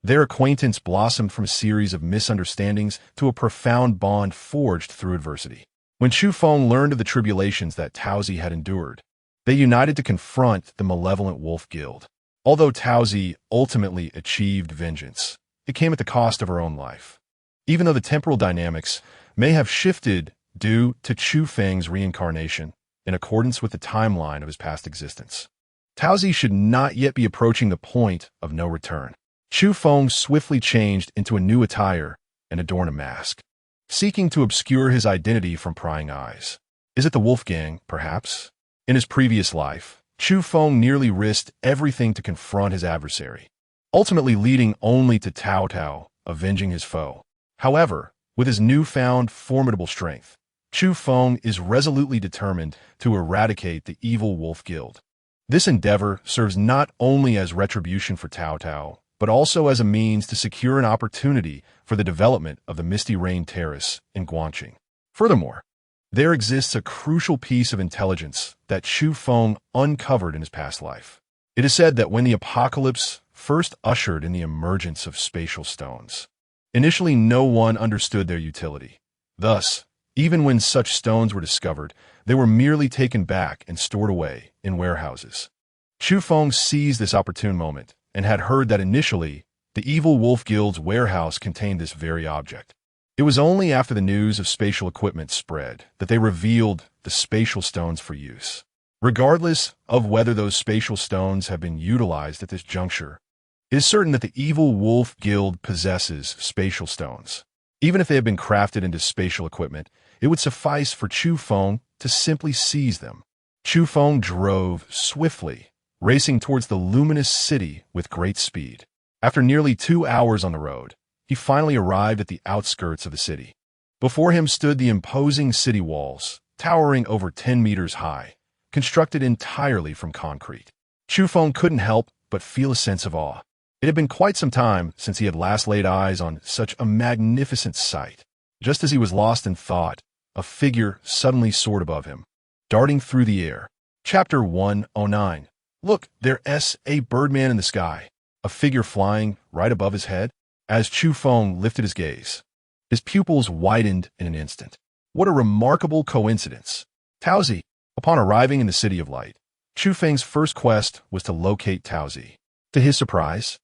S1: Their acquaintance blossomed from a series of misunderstandings to a profound bond forged through adversity. When Chu Feng learned of the tribulations that Taozi had endured, they united to confront the malevolent Wolf Guild. Although Taozi ultimately achieved vengeance, it came at the cost of her own life. Even though the temporal dynamics may have shifted due to Chu Feng's reincarnation in accordance with the timeline of his past existence, Taozi should not yet be approaching the point of no return. Chu Feng swiftly changed into a new attire and adorned a mask, seeking to obscure his identity from prying eyes. Is it the Wolf Gang, perhaps? In his previous life, Chu Feng nearly risked everything to confront his adversary, ultimately leading only to Tao Tao avenging his foe. However, with his newfound formidable strength, Chu Feng is resolutely determined to eradicate the evil Wolf Guild. This endeavor serves not only as retribution for Tao Tao, but also as a means to secure an opportunity for the development of the Misty Rain Terrace in Guangqing. Furthermore, there exists a crucial piece of intelligence that Chu Feng uncovered in his past life. It is said that when the apocalypse first ushered in the emergence of spatial stones, initially no one understood their utility. Thus, even when such stones were discovered, they were merely taken back and stored away in warehouses. Chu Feng seized this opportune moment and had heard that initially, the evil Wolf Guild's warehouse contained this very object. It was only after the news of spatial equipment spread that they revealed the spatial stones for use. Regardless of whether those spatial stones have been utilized at this juncture, it is certain that the evil Wolf Guild possesses spatial stones. Even if they have been crafted into spatial equipment, it would suffice for Chu Feng to simply seize them. Chu Feng drove swiftly, racing towards the luminous city with great speed. After nearly 2 hours on the road, he finally arrived at the outskirts of the city. Before him stood the imposing city walls, towering over 10 meters high, constructed entirely from concrete. Chu Feng couldn't help but feel a sense of awe. It had been quite some time since he had last laid eyes on such a magnificent sight. Just as he was lost in thought, a figure suddenly soared above him, darting through the air. Chapter 109. Look, there's a birdman in the sky, a figure flying right above his head. As Chu Feng lifted his gaze, his pupils widened in an instant. What a remarkable coincidence! Taozi. Upon arriving in the City of Light, Chu Feng's first quest was to locate Taozi. To his surprise,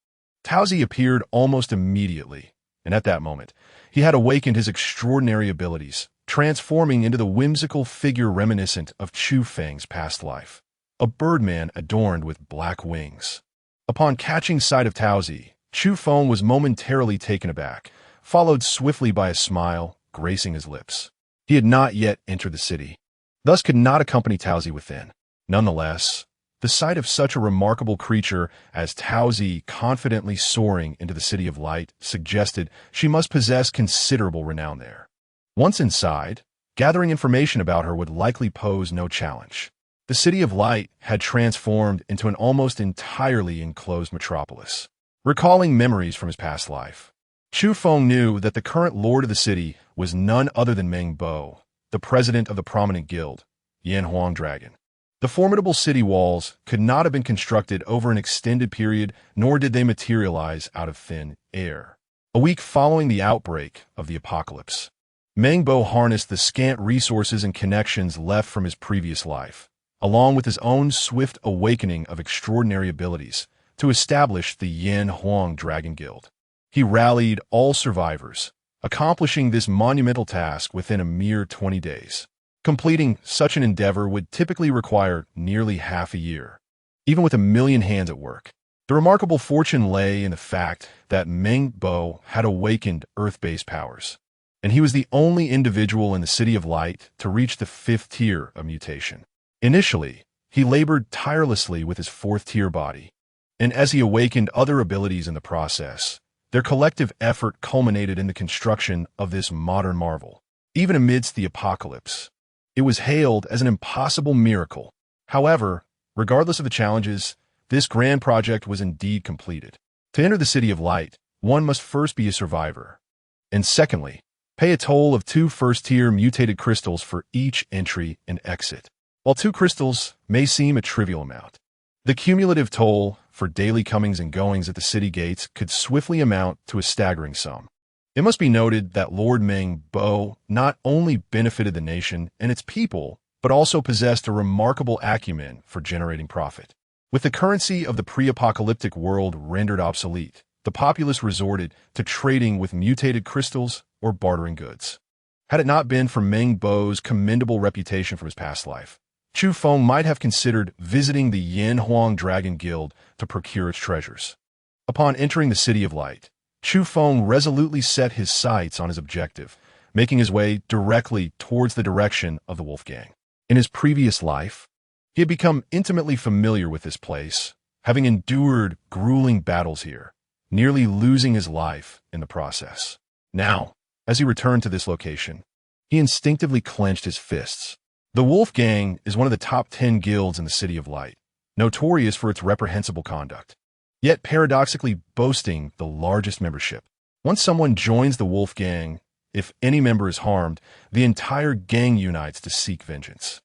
S1: Taozi appeared almost immediately, and at that moment, he had awakened his extraordinary abilities, transforming into the whimsical figure reminiscent of Chu Feng's past life, a birdman adorned with black wings. Upon catching sight of Taozi, Chu Feng was momentarily taken aback, followed swiftly by a smile gracing his lips. He had not yet entered the city, thus could not accompany Taozi within. Nonetheless, the sight of such a remarkable creature as Taozi confidently soaring into the City of Light suggested she must possess considerable renown there. Once inside, gathering information about her would likely pose no challenge. The City of Light had transformed into an almost entirely enclosed metropolis. Recalling memories from his past life, Chu Feng knew that the current lord of the city was none other than Meng Bo, the president of the prominent guild, Yan Huang Dragon. The formidable city walls could not have been constructed over an extended period, nor did they materialize out of thin air. A week following the outbreak of the apocalypse, Meng Bo harnessed the scant resources and connections left from his previous life, along with his own swift awakening of extraordinary abilities, to establish the Yan Huang Dragon Guild. He rallied all survivors, accomplishing this monumental task within a mere 20 days. Completing such an endeavor would typically require nearly half a year, even with 1,000,000 hands at work. The remarkable fortune lay in the fact that Meng Bo had awakened Earth-based powers, and he was the only individual in the City of Light to reach the 5th tier of mutation. Initially, he labored tirelessly with his 4th-tier body, and as he awakened other abilities in the process, their collective effort culminated in the construction of this modern marvel. Even amidst the apocalypse, it was hailed as an impossible miracle. However, regardless of the challenges, this grand project was indeed completed. To enter the City of Light, one must first be a survivor, and secondly, pay a toll of 2 first-tier mutated crystals for each entry and exit. While 2 crystals may seem a trivial amount, the cumulative toll for daily comings and goings at the city gates could swiftly amount to a staggering sum. It must be noted that Lord Meng Bo not only benefited the nation and its people, but also possessed a remarkable acumen for generating profit. With the currency of the pre-apocalyptic world rendered obsolete, the populace resorted to trading with mutated crystals or bartering goods. Had it not been for Meng Bo's commendable reputation from his past life, Chu Feng might have considered visiting the Yin Huang Dragon Guild to procure its treasures. Upon entering the City of Light, Chu Feng resolutely set his sights on his objective, making his way directly towards the direction of the Wolf Gang. In his previous life, he had become intimately familiar with this place, having endured grueling battles here, nearly losing his life in the process. Now, as he returned to this location, he instinctively clenched his fists. The Wolf Gang is one of the top 10 guilds in the City of Light, notorious for its reprehensible conduct, yet paradoxically boasting the largest membership. Once someone joins the Wolf Gang, if any member is harmed, the entire gang unites to seek vengeance.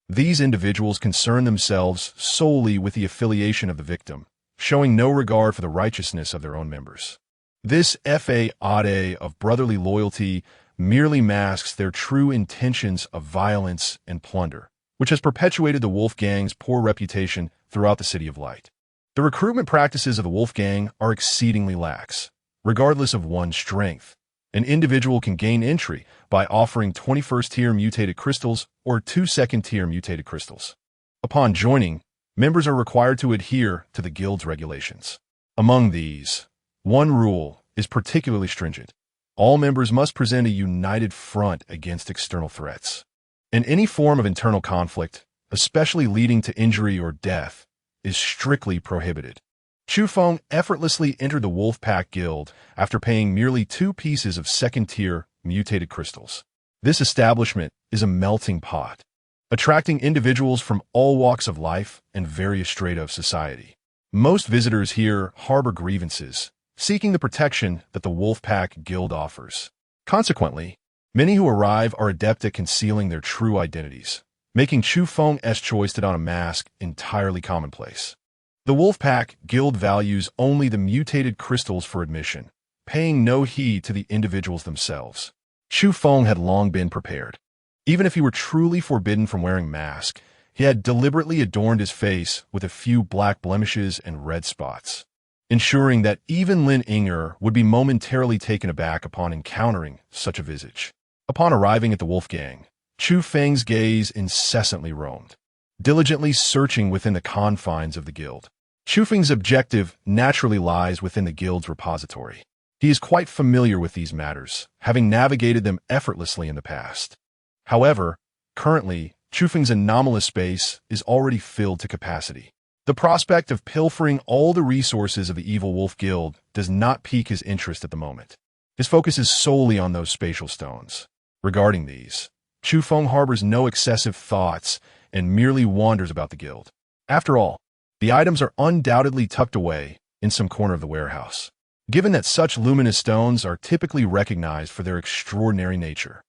S1: These individuals concern themselves solely with the affiliation of the victim, showing no regard for the righteousness of their own members. This facade of brotherly loyalty merely masks their true intentions of violence and plunder, which has perpetuated the Wolf Gang's poor reputation throughout the City of Light. The recruitment practices of the Wolf Gang are exceedingly lax. Regardless of one's strength, an individual can gain entry by offering 21st-tier mutated crystals or 2 second-tier mutated crystals. Upon joining, members are required to adhere to the guild's regulations. Among these, one rule is particularly stringent. All members must present a united front against external threats. And any form of internal conflict, especially leading to injury or death, is strictly prohibited. Chu Feng effortlessly entered the Wolf Pack Guild after paying merely 2 pieces of second-tier mutated crystals. This establishment is a melting pot, attracting individuals from all walks of life and various strata of society. Most visitors here harbor grievances, seeking the protection that the Wolf Pack Guild offers. Consequently, many who arrive are adept at concealing their true identities, making Chu Feng's choice to don a mask entirely commonplace. The Wolf Pack Guild values only the mutated crystals for admission, paying no heed to the individuals themselves. Chu Feng had long been prepared. Even if he were truly forbidden from wearing mask, he had deliberately adorned his face with a few black blemishes and red spots, ensuring that even Lin Inger would be momentarily taken aback upon encountering such a visage. Upon arriving at the Wolf Gang, Chu Feng's gaze incessantly roamed, diligently searching within the confines of the guild. Chu Feng's objective naturally lies within the guild's repository. He is quite familiar with these matters, having navigated them effortlessly in the past. However, currently, Chu Feng's anomalous space is already filled to capacity. The prospect of pilfering all the resources of the Evil Wolf Guild does not pique his interest at the moment. His focus is solely on those spatial stones. Regarding these, Chu Feng harbors no excessive thoughts and merely wanders about the guild. After all, the items are undoubtedly tucked away in some corner of the warehouse, given that such luminous stones are typically recognized for their extraordinary nature.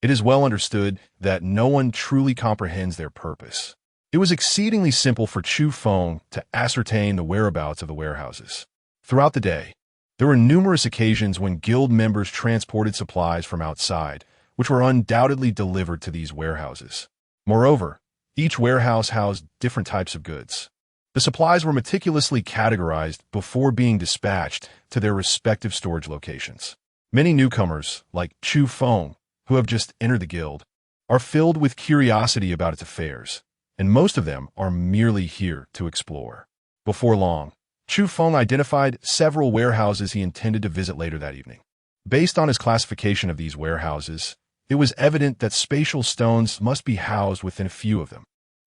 S1: It is well understood that no one truly comprehends their purpose. It was exceedingly simple for Chu Feng to ascertain the whereabouts of the warehouses. Throughout the day, there were numerous occasions when guild members transported supplies from outside, which were undoubtedly delivered to these warehouses. Moreover, each warehouse housed different types of goods. The supplies were meticulously categorized before being dispatched to their respective storage locations. Many newcomers, like Chu Feng, who have just entered the guild, are filled with curiosity about its affairs, and most of them are merely here to explore. Before long, Chu Feng identified several warehouses he intended to visit later that evening. Based on his classification of these warehouses, it was evident that spatial stones must be housed within a few of them.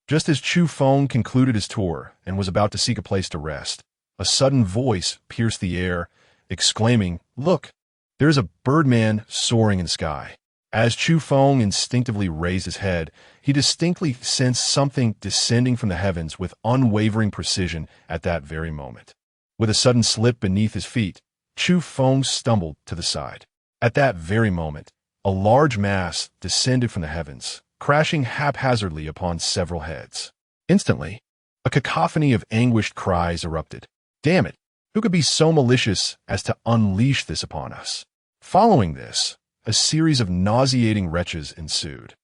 S1: Just as Chu Feng concluded his tour and was about to seek a place to rest, a sudden voice pierced the air, exclaiming, "Look, there's a birdman soaring in the sky." As Chu Feng instinctively raised his head, he distinctly sensed something descending from the heavens with unwavering precision at that very moment. With a sudden slip beneath his feet, Chu Feng stumbled to the side. At that very moment, a large mass descended from the heavens, crashing haphazardly upon several heads. Instantly, a cacophony of anguished cries erupted. "Damn it! Who could be so malicious as to unleash this upon us?" Following this, a series of nauseating retches ensued.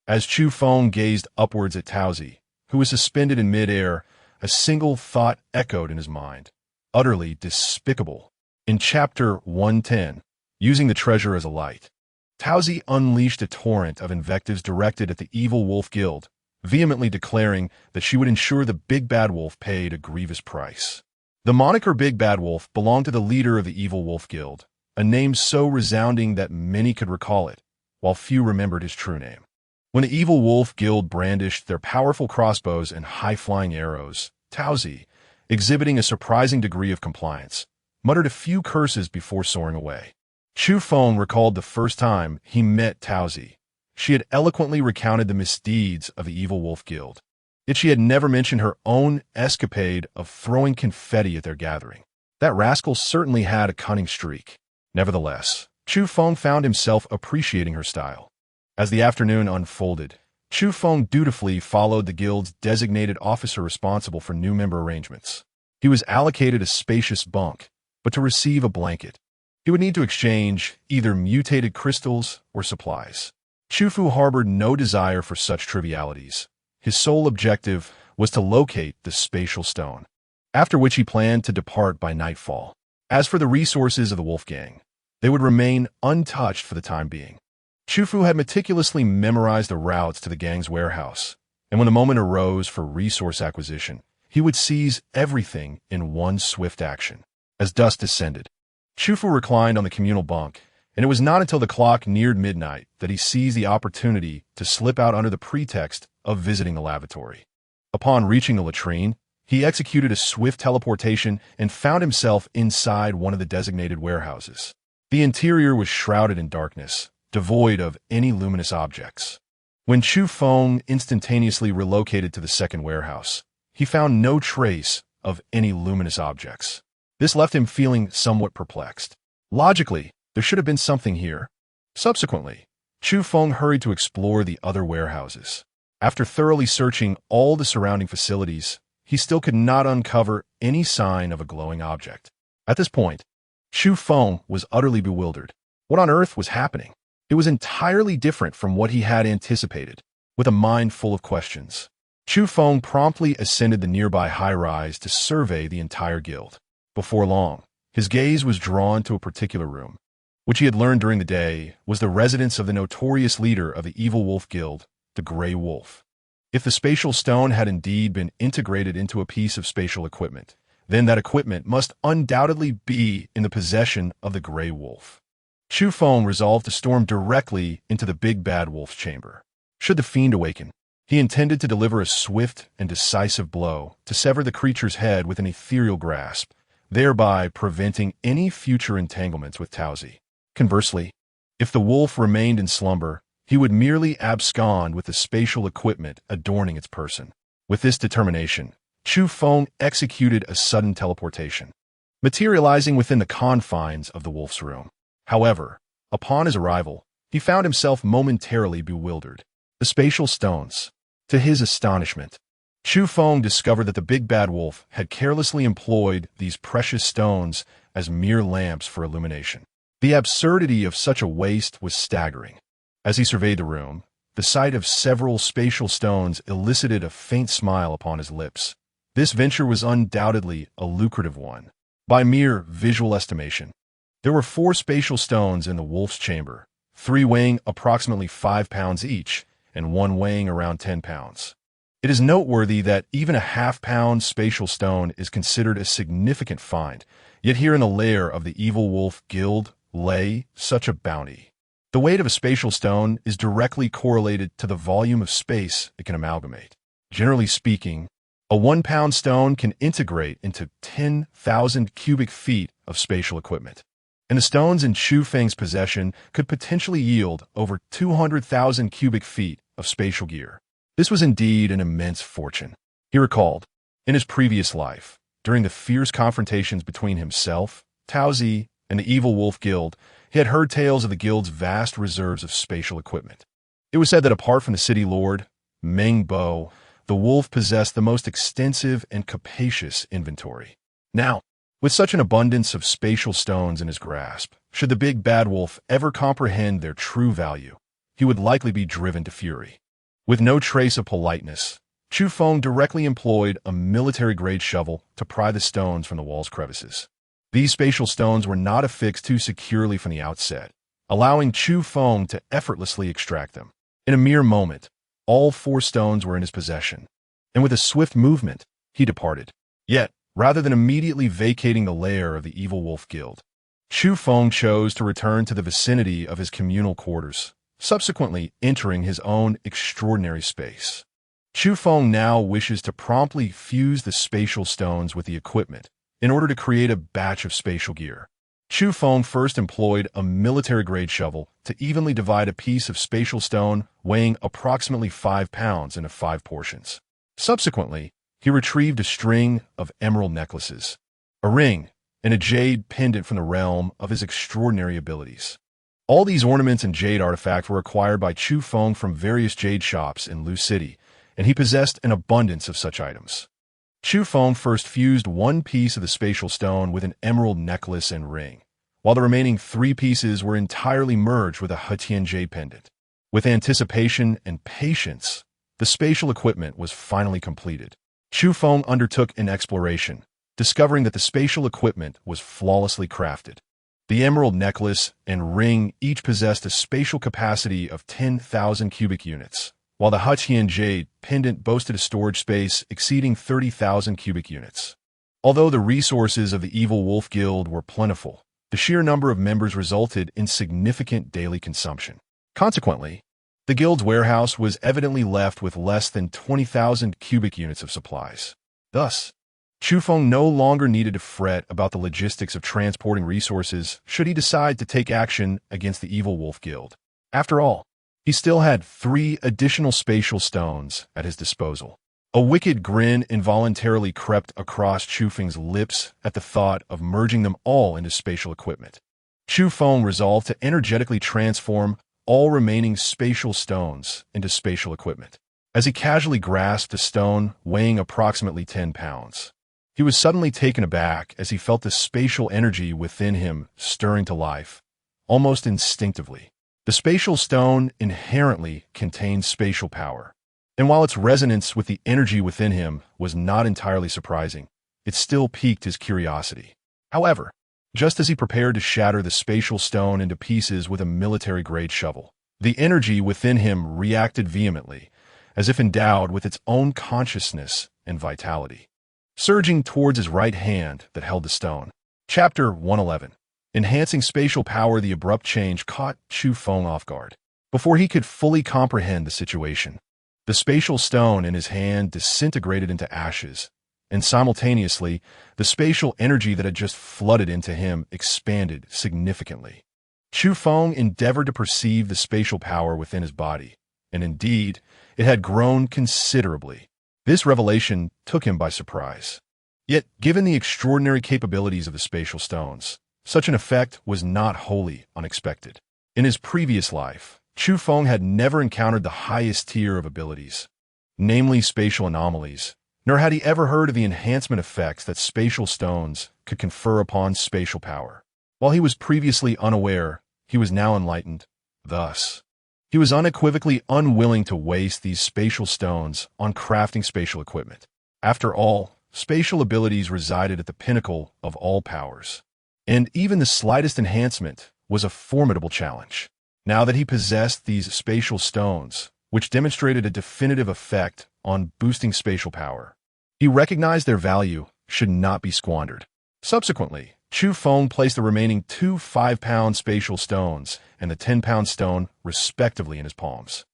S1: As Chu Feng gazed upwards at Taozi, who was suspended in midair, a single thought echoed in his mind. Utterly despicable. In Chapter 110, using the treasure as a light, Taozi unleashed a torrent of invectives directed at the evil wolf guild, vehemently declaring that she would ensure the big bad wolf paid a grievous price. The moniker Big Bad Wolf belonged to the leader of the evil wolf guild, a name so resounding that many could recall it, while few remembered his true name. When the evil wolf guild brandished their powerful crossbows and high-flying arrows, Taozi, exhibiting a surprising degree of compliance, muttered a few curses before soaring away. Chu Feng recalled the first time he met Taozi. She had eloquently recounted the misdeeds of the evil wolf guild, yet she had never mentioned her own escapade of throwing confetti at their gathering. That rascal certainly had a cunning streak. Nevertheless, Chu Feng found himself appreciating her style. As the afternoon unfolded, Chu Feng dutifully followed the guild's designated officer responsible for new member arrangements. He was allocated a spacious bunk, but to receive a blanket, he would need to exchange either mutated crystals or supplies. Chu Fu harbored no desire for such trivialities. His sole objective was to locate the spatial stone, after which he planned to depart by nightfall. As for the resources of the Wolf Gang, they would remain untouched for the time being. Chu Fu had meticulously memorized the routes to the gang's warehouse, and when the moment arose for resource acquisition, he would seize everything in one swift action. As dusk descended, Chu Fu reclined on the communal bunk, and it was not until the clock neared midnight that he seized the opportunity to slip out under the pretext of visiting the lavatory. Upon reaching the latrine, he executed a swift teleportation and found himself inside one of the designated warehouses. The interior was shrouded in darkness, devoid of any luminous objects. When Chu Feng instantaneously relocated to the second warehouse, he found no trace of any luminous objects. This left him feeling somewhat perplexed. Logically, there should have been something here. Subsequently, Chu Feng hurried to explore the other warehouses. After thoroughly searching all the surrounding facilities, he still could not uncover any sign of a glowing object. At this point, Chu Feng was utterly bewildered. What on earth was happening? It was entirely different from what he had anticipated. With a mind full of questions, Chu Feng promptly ascended the nearby high-rise to survey the entire guild. Before long, his gaze was drawn to a particular room, which he had learned during the day was the residence of the notorious leader of the evil wolf guild, the Grey Wolf. If the spatial stone had indeed been integrated into a piece of spatial equipment, then that equipment must undoubtedly be in the possession of the Grey Wolf. Chu Feng resolved to storm directly into the big bad wolf's chamber. Should the fiend awaken, he intended to deliver a swift and decisive blow to sever the creature's head with an ethereal grasp, thereby preventing any future entanglements with Taozi. Conversely, if the wolf remained in slumber, he would merely abscond with the spatial equipment adorning its person. With this determination, Chu Feng executed a sudden teleportation, materializing within the confines of the wolf's room. However, upon his arrival, he found himself momentarily bewildered. The spatial stones. To his astonishment, Chu Feng discovered that the big bad wolf had carelessly employed these precious stones as mere lamps for illumination. The absurdity of such a waste was staggering. As he surveyed the room, the sight of several spatial stones elicited a faint smile upon his lips. This venture was undoubtedly a lucrative one. By mere visual estimation, there were 4 spatial stones in the wolf's chamber, 3 weighing approximately 5 pounds each, and 1 weighing around 10 pounds. It is noteworthy that even a half-pound spatial stone is considered a significant find, yet here in the lair of the evil wolf guild lay such a bounty. The weight of a spatial stone is directly correlated to the volume of space it can amalgamate. Generally speaking, a 1-pound stone can integrate into 10,000 cubic feet of spatial equipment. and the stones in Chu Feng's possession could potentially yield over 200,000 cubic feet of spatial gear. This was indeed an immense fortune. He recalled, in his previous life, during the fierce confrontations between himself, Taozi, and the Evil Wolf Guild, he had heard tales of the guild's vast reserves of spatial equipment. It was said that apart from the city lord, Meng Bo, the wolf possessed the most extensive and capacious inventory. Now, with such an abundance of spatial stones in his grasp, should the big bad wolf ever comprehend their true value, he would likely be driven to fury. With no trace of politeness, Chu Feng directly employed a military-grade shovel to pry the stones from the wall's crevices. These spatial stones were not affixed too securely from the outset, allowing Chu Feng to effortlessly extract them. In a mere moment, all 4 stones were in his possession, and with a swift movement, he departed. Yet, rather than immediately vacating the lair of the Evil Wolf Guild, Chu Feng chose to return to the vicinity of his communal quarters, subsequently entering his own extraordinary space. Chu Feng now wishes to promptly fuse the spatial stones with the equipment in order to create a batch of spatial gear. Chu Feng first employed a military-grade shovel to evenly divide a piece of spatial stone weighing approximately 5 pounds into 5 portions. Subsequently, he retrieved a string of emerald necklaces, a ring, and a jade pendant from the realm of his extraordinary abilities. All these ornaments and jade artifacts were acquired by Chu Feng from various jade shops in Lu City, and he possessed an abundance of such items. Chu Feng first fused 1 piece of the spatial stone with an emerald necklace and ring, while the remaining 3 pieces were entirely merged with a Hetian jade pendant. With anticipation and patience, the spatial equipment was finally completed. Chu Feng undertook an exploration, discovering that the spatial equipment was flawlessly crafted. The emerald necklace and ring each possessed a spatial capacity of 10,000 cubic units, while the Hetian jade pendant boasted a storage space exceeding 30,000 cubic units. Although the resources of the Evil Wolf Guild were plentiful, the sheer number of members resulted in significant daily consumption. Consequently, the guild's warehouse was evidently left with less than 20,000 cubic units of supplies. Thus, Chu Feng no longer needed to fret about the logistics of transporting resources should he decide to take action against the Evil Wolf Guild. After all, he still had 3 additional spatial stones at his disposal. A wicked grin involuntarily crept across Chu Feng's lips at the thought of merging them all into spatial equipment. Chu Feng resolved to energetically transform all remaining spatial stones into spatial equipment. As he casually grasped a stone weighing approximately 10 pounds, he was suddenly taken aback as he felt the spatial energy within him stirring to life, almost instinctively. The spatial stone inherently contained spatial power, and while its resonance with the energy within him was not entirely surprising, it still piqued his curiosity. However, just as he prepared to shatter the spatial stone into pieces with a military-grade shovel, the energy within him reacted vehemently, as if endowed with its own consciousness and vitality. Surging towards his right hand that held the stone. Chapter 111. Enhancing spatial power. The abrupt change caught Chu Feng off guard. Before he could fully comprehend the situation, the spatial stone in his hand disintegrated into ashes, and simultaneously, the spatial energy that had just flooded into him expanded significantly. Chu Feng endeavored to perceive the spatial power within his body, and indeed, it had grown considerably. This revelation took him by surprise. Yet, given the extraordinary capabilities of the spatial stones, such an effect was not wholly unexpected. In his previous life, Chu Feng had never encountered the highest tier of abilities, namely spatial anomalies, nor had he ever heard of the enhancement effects that spatial stones could confer upon spatial power. While he was previously unaware, he was now enlightened. Thus, he was unequivocally unwilling to waste these spatial stones on crafting spatial equipment. After all, spatial abilities resided at the pinnacle of all powers, and even the slightest enhancement was a formidable challenge. Now that he possessed these spatial stones, which demonstrated a definitive effect on boosting spatial power, he recognized their value should not be squandered. Subsequently, Chu Feng placed the remaining 2 5-pound spatial stones and the 10-pound stone respectively in his palms.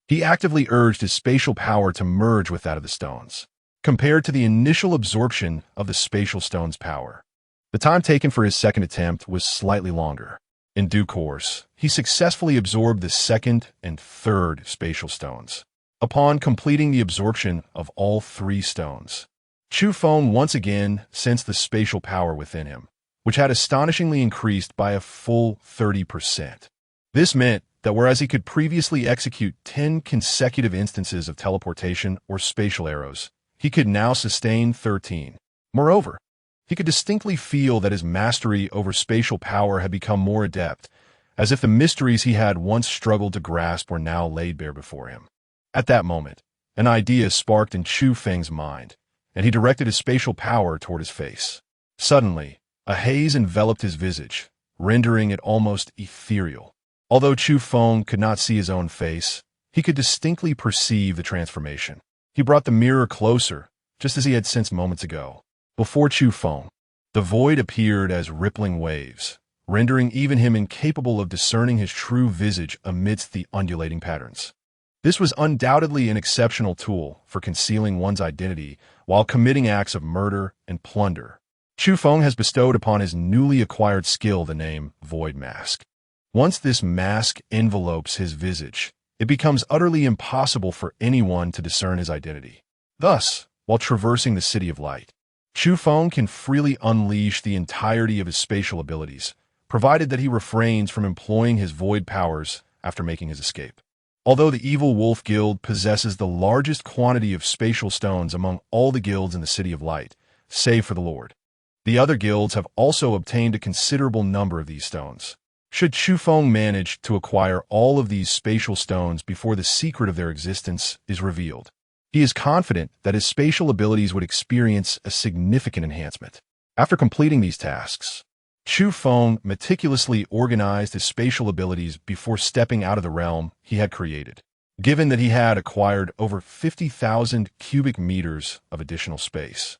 S1: He actively urged his spatial power to merge with that of the stones. Compared to the initial absorption of the spatial stone's power, The time taken for his second attempt was slightly longer. In due course, he successfully absorbed the second and third spatial stones. Upon completing the absorption of all three stones, Chu Feng once again sensed the spatial power within him, which had astonishingly increased by a full 30%. This meant that whereas he could previously execute 10 consecutive instances of teleportation or spatial arrows, he could now sustain 13. Moreover, he could distinctly feel that his mastery over spatial power had become more adept, as if the mysteries he had once struggled to grasp were now laid bare before him. At that moment, an idea sparked in Chu Feng's mind, and he directed his spatial power toward his face. Suddenly, a haze enveloped his visage, rendering it almost ethereal. Although Chu Feng could not see his own face, he could distinctly perceive the transformation. He brought the mirror closer, just as he had sensed moments ago. Before Chu Feng, the void appeared as rippling waves, rendering even him incapable of discerning his true visage amidst the undulating patterns. This was undoubtedly an exceptional tool for concealing one's identity while committing acts of murder and plunder. Chu Feng has bestowed upon his newly acquired skill the name Void Mask. Once this mask envelopes his visage, it becomes utterly impossible for anyone to discern his identity. Thus, while traversing the City of Light, Chu Feng can freely unleash the entirety of his spatial abilities, provided that he refrains from employing his void powers after making his escape. Although the Evil Wolf Guild possesses the largest quantity of spatial stones among all the guilds in the City of Light, save for the Lord, the other guilds have also obtained a considerable number of these stones. Should Chu Feng manage to acquire all of these spatial stones before the secret of their existence is revealed, he is confident that his spatial abilities would experience a significant enhancement. After completing these tasks, Chu Feng meticulously organized his spatial abilities before stepping out of the realm he had created. Given that he had acquired over 50,000 cubic meters of additional space,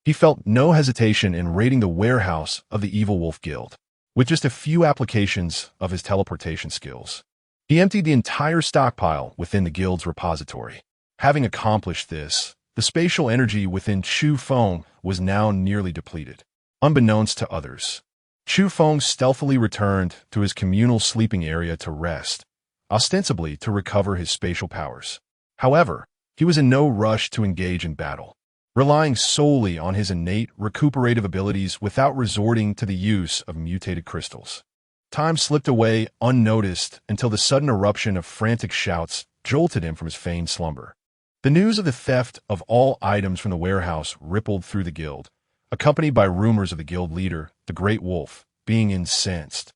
S1: he felt no hesitation in raiding the warehouse of the Evil Wolf Guild. With just a few applications of his teleportation skills, he emptied the entire stockpile within the guild's repository. Having accomplished this, the spatial energy within Chu Feng was now nearly depleted. Unbeknownst to others, Chu Feng stealthily returned to his communal sleeping area to rest, ostensibly to recover his spatial powers. However, he was in no rush to engage in battle, relying solely on his innate recuperative abilities without resorting to the use of mutated crystals. Time slipped away unnoticed until the sudden eruption of frantic shouts jolted him from his feigned slumber. The news of the theft of all items from the warehouse rippled through the guild, accompanied by rumors of the guild leader, the Great Wolf, being incensed,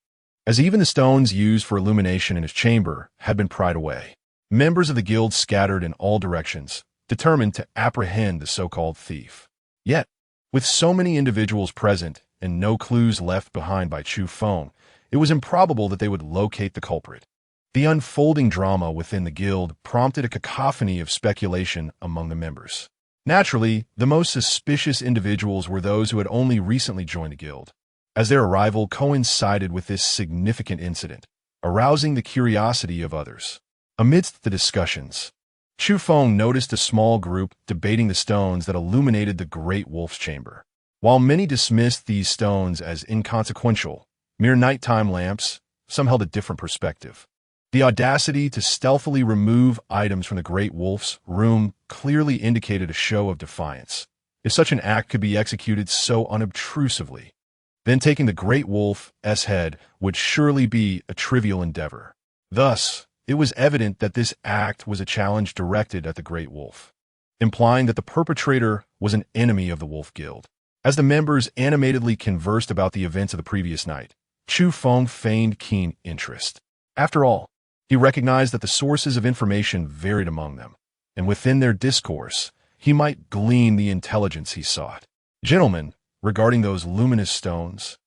S1: as even the stones used for illumination in his chamber had been pried away. Members of the guild scattered in all directions, determined to apprehend the so-called thief. Yet, with so many individuals present and no clues left behind by Chu Feng, it was improbable that they would locate the culprit. The unfolding drama within the guild prompted a cacophony of speculation among the members. Naturally, the most suspicious individuals were those who had only recently joined the guild, as their arrival coincided with this significant incident, arousing the curiosity of others. Amidst the discussions, Chu Feng noticed a small group debating the stones that illuminated the Great Wolf's chamber. While many dismissed these stones as inconsequential, mere nighttime lamps, some held a different perspective. The audacity to stealthily remove items from the Great Wolf's room clearly indicated a show of defiance. If such an act could be executed so unobtrusively, then taking the Great Wolf's head would surely be a trivial endeavor. Thus, it was evident that this act was a challenge directed at the Great Wolf, implying that the perpetrator was an enemy of the Wolf Guild. As the members animatedly conversed about the events of the previous night, Chu Feng feigned keen interest. After all, he recognized that the sources of information varied among them, and within their discourse, he might glean the intelligence he sought. Gentlemen, regarding those luminous stones,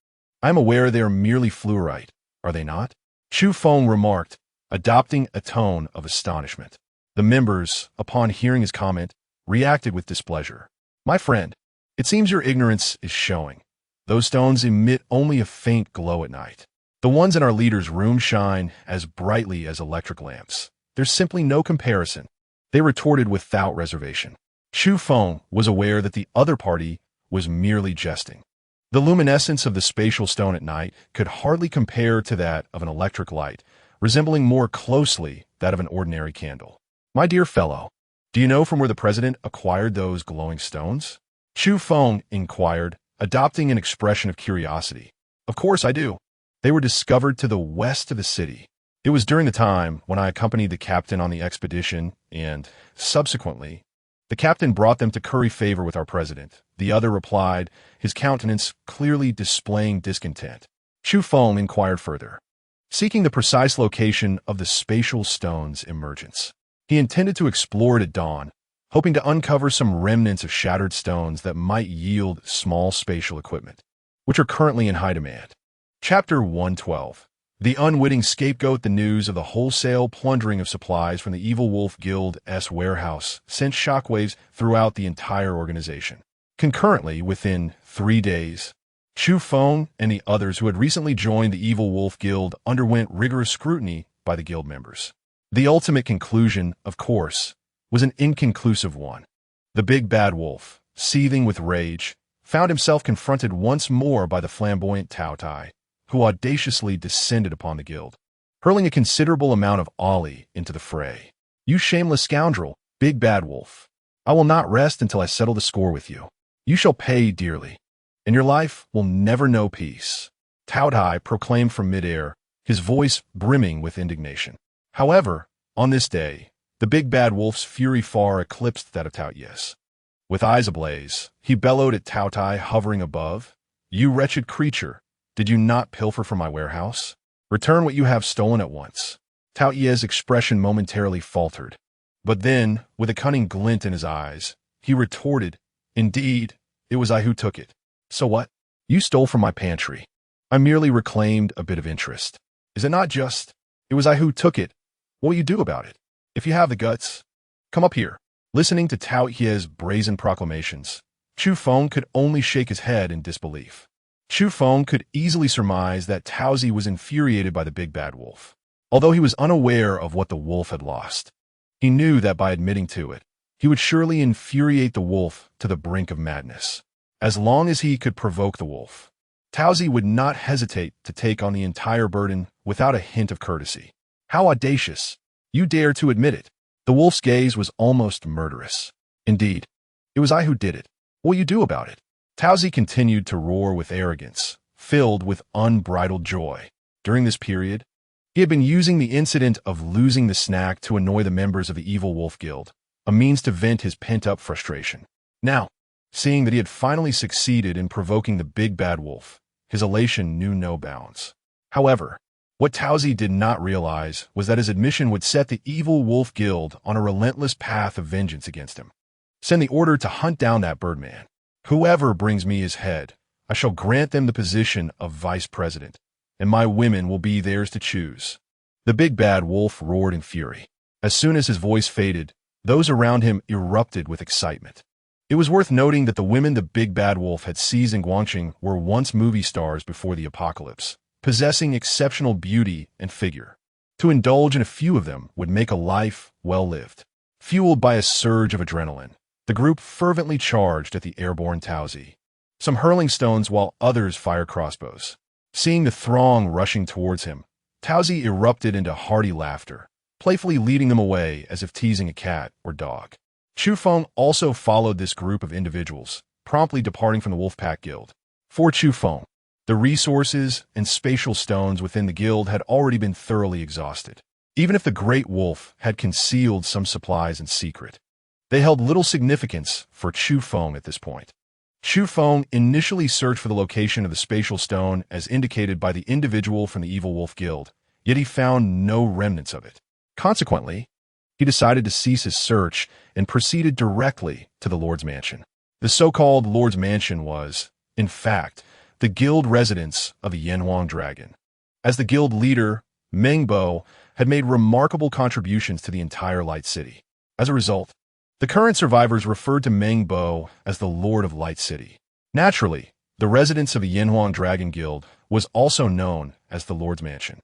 S1: I am aware they are merely fluorite, are they not? Chu Feng remarked, adopting a tone of astonishment. The members, upon hearing his comment, reacted with displeasure. My friend, it seems your ignorance is showing. Those stones emit only a faint glow at night. The ones in our leader's room shine as brightly as electric lamps. There's simply no comparison. They retorted without reservation. Chu Feng was aware that the other party was merely jesting. The luminescence of the spatial stone at night could hardly compare to that of an electric light, resembling more closely that of an ordinary candle. My dear fellow, do you know from where the president acquired those glowing stones? Chu Feng inquired, adopting an expression of curiosity. Of course I do. They were discovered to the west of the city. It was during the time when I accompanied the captain on the expedition, and, subsequently, the captain brought them to curry favor with our president. The other replied, his countenance clearly displaying discontent. Chu Feng inquired further, seeking the precise location of the spatial stone's emergence. He intended to explore it at dawn, hoping to uncover some remnants of shattered stones that might yield small spatial equipment, which are currently in high demand. Chapter 112. The unwitting scapegoat. The news of the wholesale plundering of supplies from the Evil Wolf Guild's warehouse sent shockwaves throughout the entire organization. Concurrently, within 3 days, Chu Feng and the others who had recently joined the Evil Wolf Guild underwent rigorous scrutiny by the guild members. The ultimate conclusion, of course, was an inconclusive one. The big bad wolf, seething with rage, found himself confronted once more by the flamboyant Tao Tai, who audaciously descended upon the guild, hurling a considerable amount of ollie into the fray. You shameless scoundrel, big bad wolf. I will not rest until I settle the score with you. You shall pay dearly, and your life will never know peace. Tao Tai proclaimed from midair, his voice brimming with indignation. However, on this day, the big bad wolf's fury far eclipsed that of Tao Yes. With eyes ablaze, he bellowed at Tao Tai hovering above. You wretched creature, did you not pilfer from my warehouse? Return what you have stolen at once. Tao Ye's expression momentarily faltered, but then, with a cunning glint in his eyes, he retorted, Indeed, it was I who took it. So what? You stole from my pantry. I merely reclaimed a bit of interest. Is it not just? It was I who took it. What will you do about it? If you have the guts, come up here. Listening to Tao Ye's brazen proclamations, Chu Feng could only shake his head in disbelief. Chu Feng could easily surmise that Tao Zi was infuriated by the big bad wolf. Although he was unaware of what the wolf had lost, he knew that by admitting to it, he would surely infuriate the wolf to the brink of madness. As long as he could provoke the wolf, Tao Zi would not hesitate to take on the entire burden without a hint of courtesy. How audacious! You dare to admit it. The wolf's gaze was almost murderous. Indeed, it was I who did it. What will you do about it? Tao Zi continued to roar with arrogance, filled with unbridled joy. During this period, he had been using the incident of losing the snack to annoy the members of the Evil Wolf Guild, a means to vent his pent-up frustration. Now, seeing that he had finally succeeded in provoking the big bad wolf, his elation knew no bounds. However, what Tao Zi did not realize was that his admission would set the Evil Wolf Guild on a relentless path of vengeance against him. Send the order to hunt down that birdman. Whoever brings me his head, I shall grant them the position of vice president, and my women will be theirs to choose. The big bad wolf roared in fury. As soon as his voice faded, those around him erupted with excitement. It was worth noting that the women the big bad wolf had seized in Guangqing were once movie stars before the apocalypse, possessing exceptional beauty and figure. To indulge in a few of them would make a life well lived. Fueled by a surge of adrenaline, the group fervently charged at the airborne Tao Zi, some hurling stones while others fired crossbows. Seeing the throng rushing towards him, Tao Zi erupted into hearty laughter, playfully leading them away as if teasing a cat or dog. Chu Feng also followed this group of individuals, promptly departing from the Wolfpack Guild. For Chu Feng, the resources and spatial stones within the guild had already been thoroughly exhausted. Even if the Great Wolf had concealed some supplies in secret, they held little significance for Chu Feng at this point. Chu Feng initially searched for the location of the spatial stone as indicated by the individual from the Evil Wolf Guild, yet he found no remnants of it. Consequently, he decided to cease his search and proceeded directly to the Lord's Mansion. The so-called Lord's Mansion was, in fact, the guild residence of the Yanhuang Dragon. As the guild leader, Meng Bo had made remarkable contributions to the entire Light City. As a result, the current survivors referred to Meng Bo as the Lord of Light City. Naturally, the residence of the Yanhuang Dragon Guild was also known as the Lord's Mansion.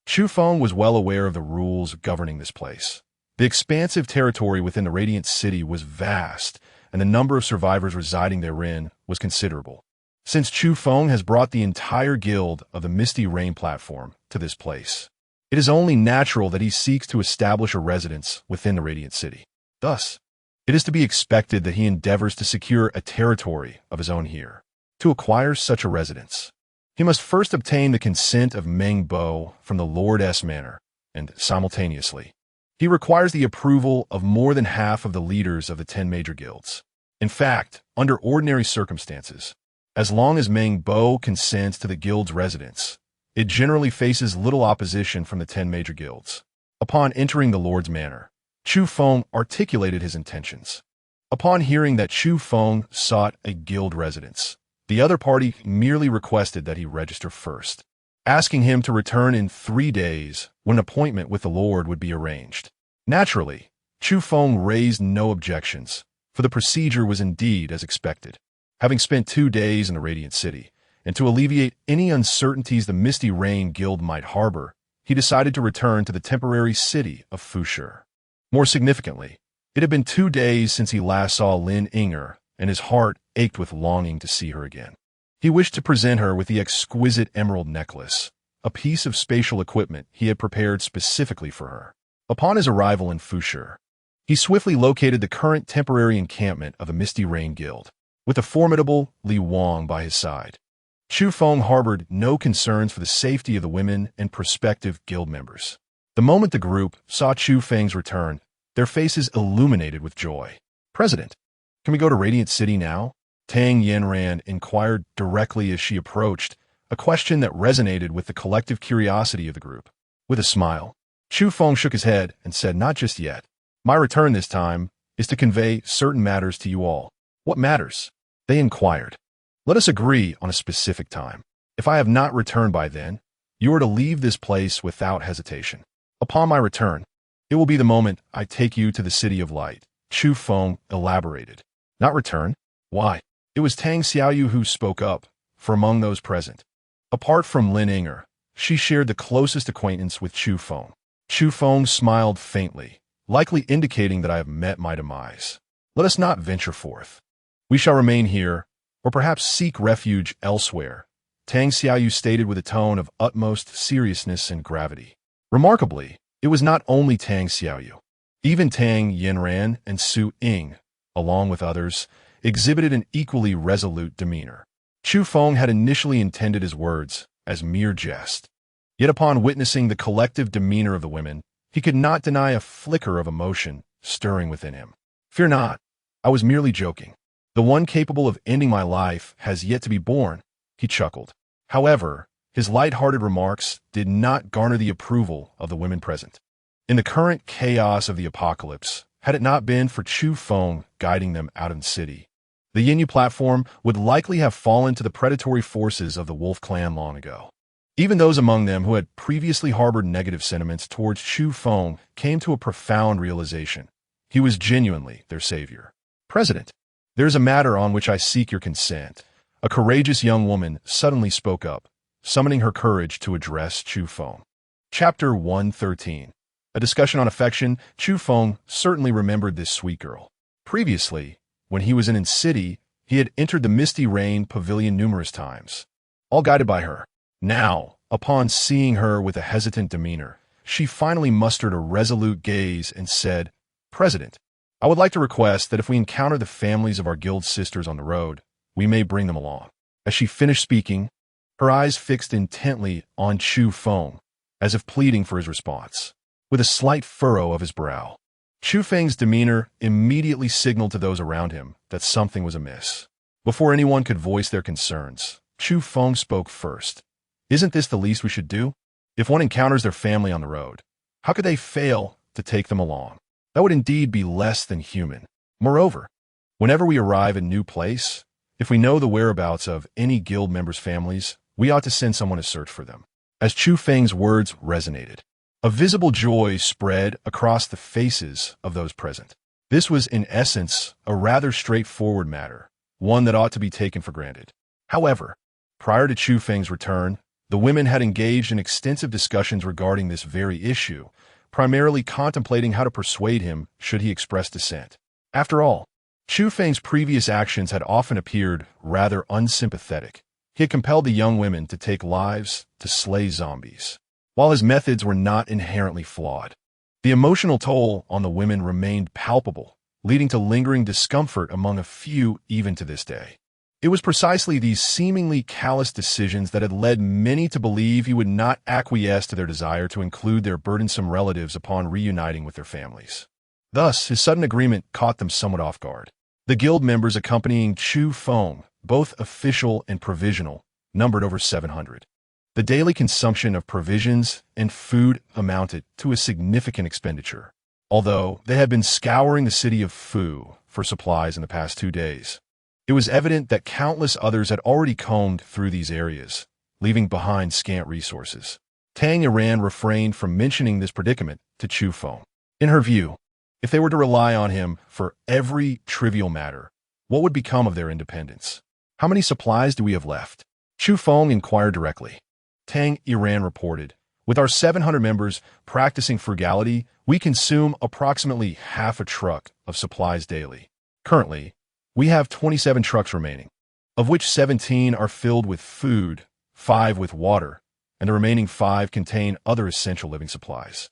S1: Chu Feng was well aware of the rules governing this place. The expansive territory within the Radiant City was vast, and the number of survivors residing therein was considerable. since Chu Feng has brought the entire guild of the Misty Rain platform to this place. It is only natural that he seeks to establish a residence within the Radiant City. Thus, it is to be expected that he endeavors to secure a territory of his own here. To acquire such a residence, he must first obtain the consent of Meng Bo from the Lord-S Manor, and simultaneously, he requires the approval of more than half of the leaders of the 10 major guilds. In fact, under ordinary circumstances, as long as Meng Bo consents to the guild's residence, it generally faces little opposition from the 10 major guilds. Upon entering the Lord's Manor, Chu Feng articulated his intentions. Upon hearing that Chu Feng sought a guild residence, the other party merely requested that he register first, asking him to return in 3 days when an appointment with the Lord would be arranged. Naturally, Chu Feng raised no objections, for the procedure was indeed as expected. Having spent 2 days in the Radiant City, and to alleviate any uncertainties the Misty Rain Guild might harbor, he decided to return to the temporary city of Fushi. More significantly, it had been 2 days since he last saw Lin Inger, and his heart ached with longing to see her again. He wished to present her with the exquisite emerald necklace, a piece of spatial equipment he had prepared specifically for her. Upon his arrival in Fushi, he swiftly located the current temporary encampment of the Misty Rain Guild, with the formidable Li Wang by his side. Chu Feng harbored no concerns for the safety of the women and prospective guild members. The moment the group saw Chu Feng's return, their faces illuminated with joy. "President, can we go to Radiant City now?" Tang Yanran inquired directly as she approached, a question that resonated with the collective curiosity of the group. With a smile, Chu Feng shook his head and said, "Not just yet. My return this time is to convey certain matters to you all." "What matters?" they inquired. "Let us agree on a specific time. If I have not returned by then, you are to leave this place without hesitation. Upon my return, it will be the moment I take you to the City of Light." Chu Feng elaborated. "Not return? Why?" It was Tang Xiaoyu who spoke up, for among those present, apart from Lin Inger, she shared the closest acquaintance with Chu Feng. Chu Feng smiled faintly, likely indicating that I have met my demise. "Let us not venture forth. We shall remain here, or perhaps seek refuge elsewhere," Tang Xiaoyu stated with a tone of utmost seriousness and gravity. Remarkably, it was not only Tang Xiaoyu. Even Tang Yanran and Su Ying, along with others, exhibited an equally resolute demeanor. Chu Feng had initially intended his words as mere jest. Yet upon witnessing the collective demeanor of the women, he could not deny a flicker of emotion stirring within him. "Fear not, I was merely joking. The one capable of ending my life has yet to be born," he chuckled. However, his light-hearted remarks did not garner the approval of the women present. In the current chaos of the apocalypse, had it not been for Chu Feng guiding them out of the city, the Yinyu platform would likely have fallen to the predatory forces of the Wolf Clan long ago. Even those among them who had previously harbored negative sentiments towards Chu Feng came to a profound realization. He was genuinely their savior. "President, there is a matter on which I seek your consent." A courageous young woman suddenly spoke up, summoning her courage to address Chu Feng. Chapter 113. A discussion on affection. Chu Feng certainly remembered this sweet girl. Previously, when he was in city, he had entered the Misty Rain Pavilion numerous times, all guided by her. Now, upon seeing her with a hesitant demeanor, she finally mustered a resolute gaze and said, "President, I would like to request that if we encounter the families of our guild sisters on the road, we may bring them along." As she finished speaking, her eyes fixed intently on Chu Feng, as if pleading for his response. With a slight furrow of his brow, Chu Feng's demeanor immediately signaled to those around him that something was amiss. Before anyone could voice their concerns, Chu Feng spoke first. "Isn't this the least we should do? If one encounters their family on the road, how could they fail to take them along? That would indeed be less than human. Moreover, whenever we arrive in a new place, if we know the whereabouts of any guild members' families, we ought to send someone to search for them." As Chu Feng's words resonated, a visible joy spread across the faces of those present. This was in essence a rather straightforward matter, one that ought to be taken for granted. However, prior to Chu Feng's return, the women had engaged in extensive discussions regarding this very issue, primarily contemplating how to persuade him should he express dissent. After all, Chu Feng's previous actions had often appeared rather unsympathetic. He had compelled the young women to take lives to slay zombies. While his methods were not inherently flawed, the emotional toll on the women remained palpable, leading to lingering discomfort among a few even to this day. It was precisely these seemingly callous decisions that had led many to believe he would not acquiesce to their desire to include their burdensome relatives upon reuniting with their families. Thus, his sudden agreement caught them somewhat off guard. The guild members accompanying Chu Feng, both official and provisional, numbered over 700. The daily consumption of provisions and food amounted to a significant expenditure, although they had been scouring the city of Fu for supplies in the past 2 days. It was evident that countless others had already combed through these areas, leaving behind scant resources. Tang Yiran refrained from mentioning this predicament to Chu Feng. In her view, if they were to rely on him for every trivial matter, what would become of their independence? How many supplies do we have left? Chu Feng inquired directly. Tang Yiran reported, with our 700 members practicing frugality, we consume approximately half a truck of supplies daily. Currently, we have 27 trucks remaining, of which 17 are filled with food, 5 with water, and the remaining 5 contain other essential living supplies.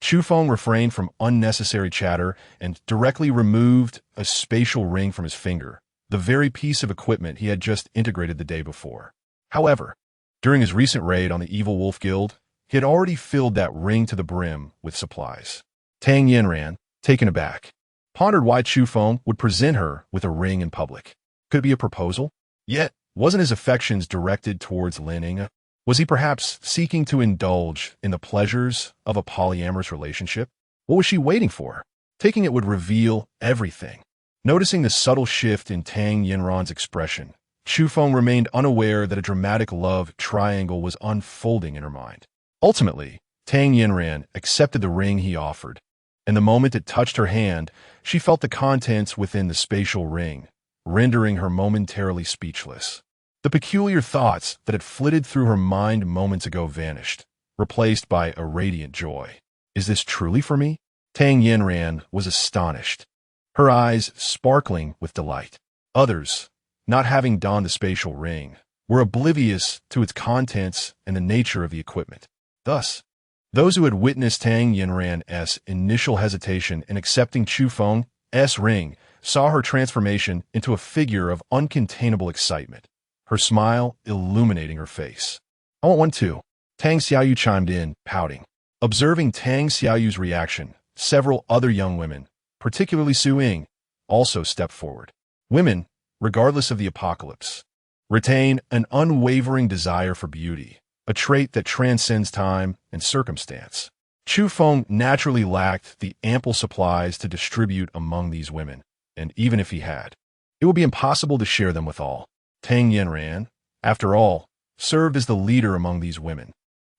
S1: Chu Feng refrained from unnecessary chatter and directly removed a spatial ring from his finger, the very piece of equipment he had just integrated the day before. However, during his recent raid on the Evil Wolf Guild, he had already filled that ring to the brim with supplies. Tang Yiran, taken aback, pondered why Chu Feng would present her with a ring in public. Could it be a proposal? Yet, wasn't his affections directed towards Lin Ying? Was he perhaps seeking to indulge in the pleasures of a polyamorous relationship? What was she waiting for? Taking it would reveal everything. Noticing the subtle shift in Tang Yiran's expression, Chu Feng remained unaware that a dramatic love triangle was unfolding in her mind. Ultimately, Tang Yiran accepted the ring he offered, and the moment it touched her hand, she felt the contents within the spatial ring, rendering her momentarily speechless. The peculiar thoughts that had flitted through her mind moments ago vanished, replaced by a radiant joy. Is this truly for me? Tang Yiran was astonished, her eyes sparkling with delight. Others, not having donned the spatial ring, were oblivious to its contents and the nature of the equipment. Thus, those who had witnessed Tang Yiran's initial hesitation in accepting Chu Feng's ring saw her transformation into a figure of uncontainable excitement, her smile illuminating her face. I want one too. Tang Xiaoyu chimed in, pouting. Observing Tang Xiaoyu's reaction, several other young women, particularly Su Ying, also stepped forward. Women, regardless of the apocalypse, retain an unwavering desire for beauty, a trait that transcends time and circumstance. Chu Feng naturally lacked the ample supplies to distribute among these women, and even if he had, it would be impossible to share them with all. Tang Yiran, after all, served as the leader among these women,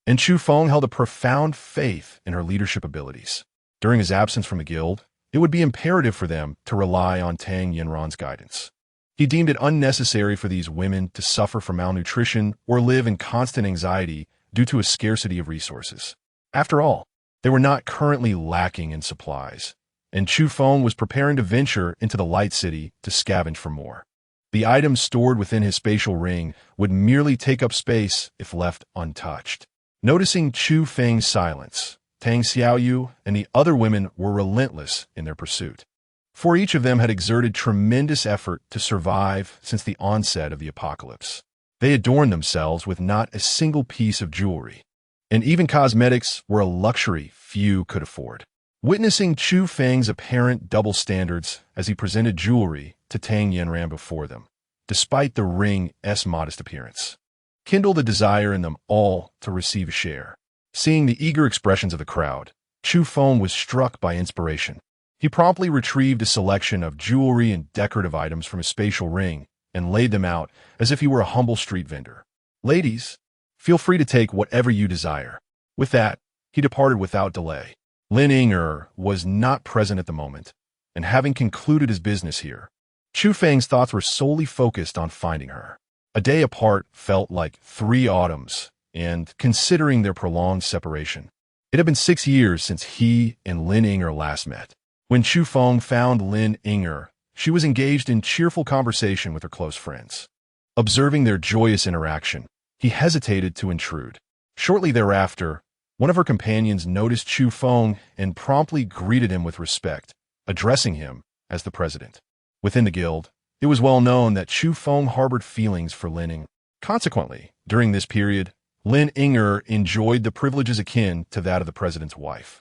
S1: and Chu Feng held a profound faith in her leadership abilities. During his absence from the guild, it would be imperative for them to rely on Tang Yiran's guidance. He deemed it unnecessary for these women to suffer from malnutrition or live in constant anxiety due to a scarcity of resources. After all, they were not currently lacking in supplies, and Chu Feng was preparing to venture into the Light City to scavenge for more. The items stored within his spatial ring would merely take up space if left untouched. Noticing Chu Feng's silence, Tang Xiaoyu and the other women were relentless in their pursuit, for each of them had exerted tremendous effort to survive since the onset of the apocalypse. They adorned themselves with not a single piece of jewelry, and even cosmetics were a luxury few could afford. Witnessing Chu Feng's apparent double standards as he presented jewelry to Tang Yiran before them, despite the ring's modest appearance, kindled a desire in them all to receive a share. Seeing the eager expressions of the crowd, Chu Feng was struck by inspiration. He promptly retrieved a selection of jewelry and decorative items from his spatial ring and laid them out as if he were a humble street vendor. Ladies, feel free to take whatever you desire. With that, he departed without delay. Lin Ying was not present at the moment, and having concluded his business here, Chu Feng's thoughts were solely focused on finding her. A day apart felt like 3 autumns, and considering their prolonged separation, it had been 6 years since he and Lin Ying last met. When Chu Feng found Lin Ying she was engaged in cheerful conversation with her close friends. Observing their joyous interaction, he hesitated to intrude. Shortly thereafter, one of her companions noticed Chu Feng and promptly greeted him with respect, addressing him as the president. Within the guild, it was well known that Chu Feng harbored feelings for Lin Ying. Consequently, during this period, Lin Ying enjoyed the privileges akin to that of the president's wife.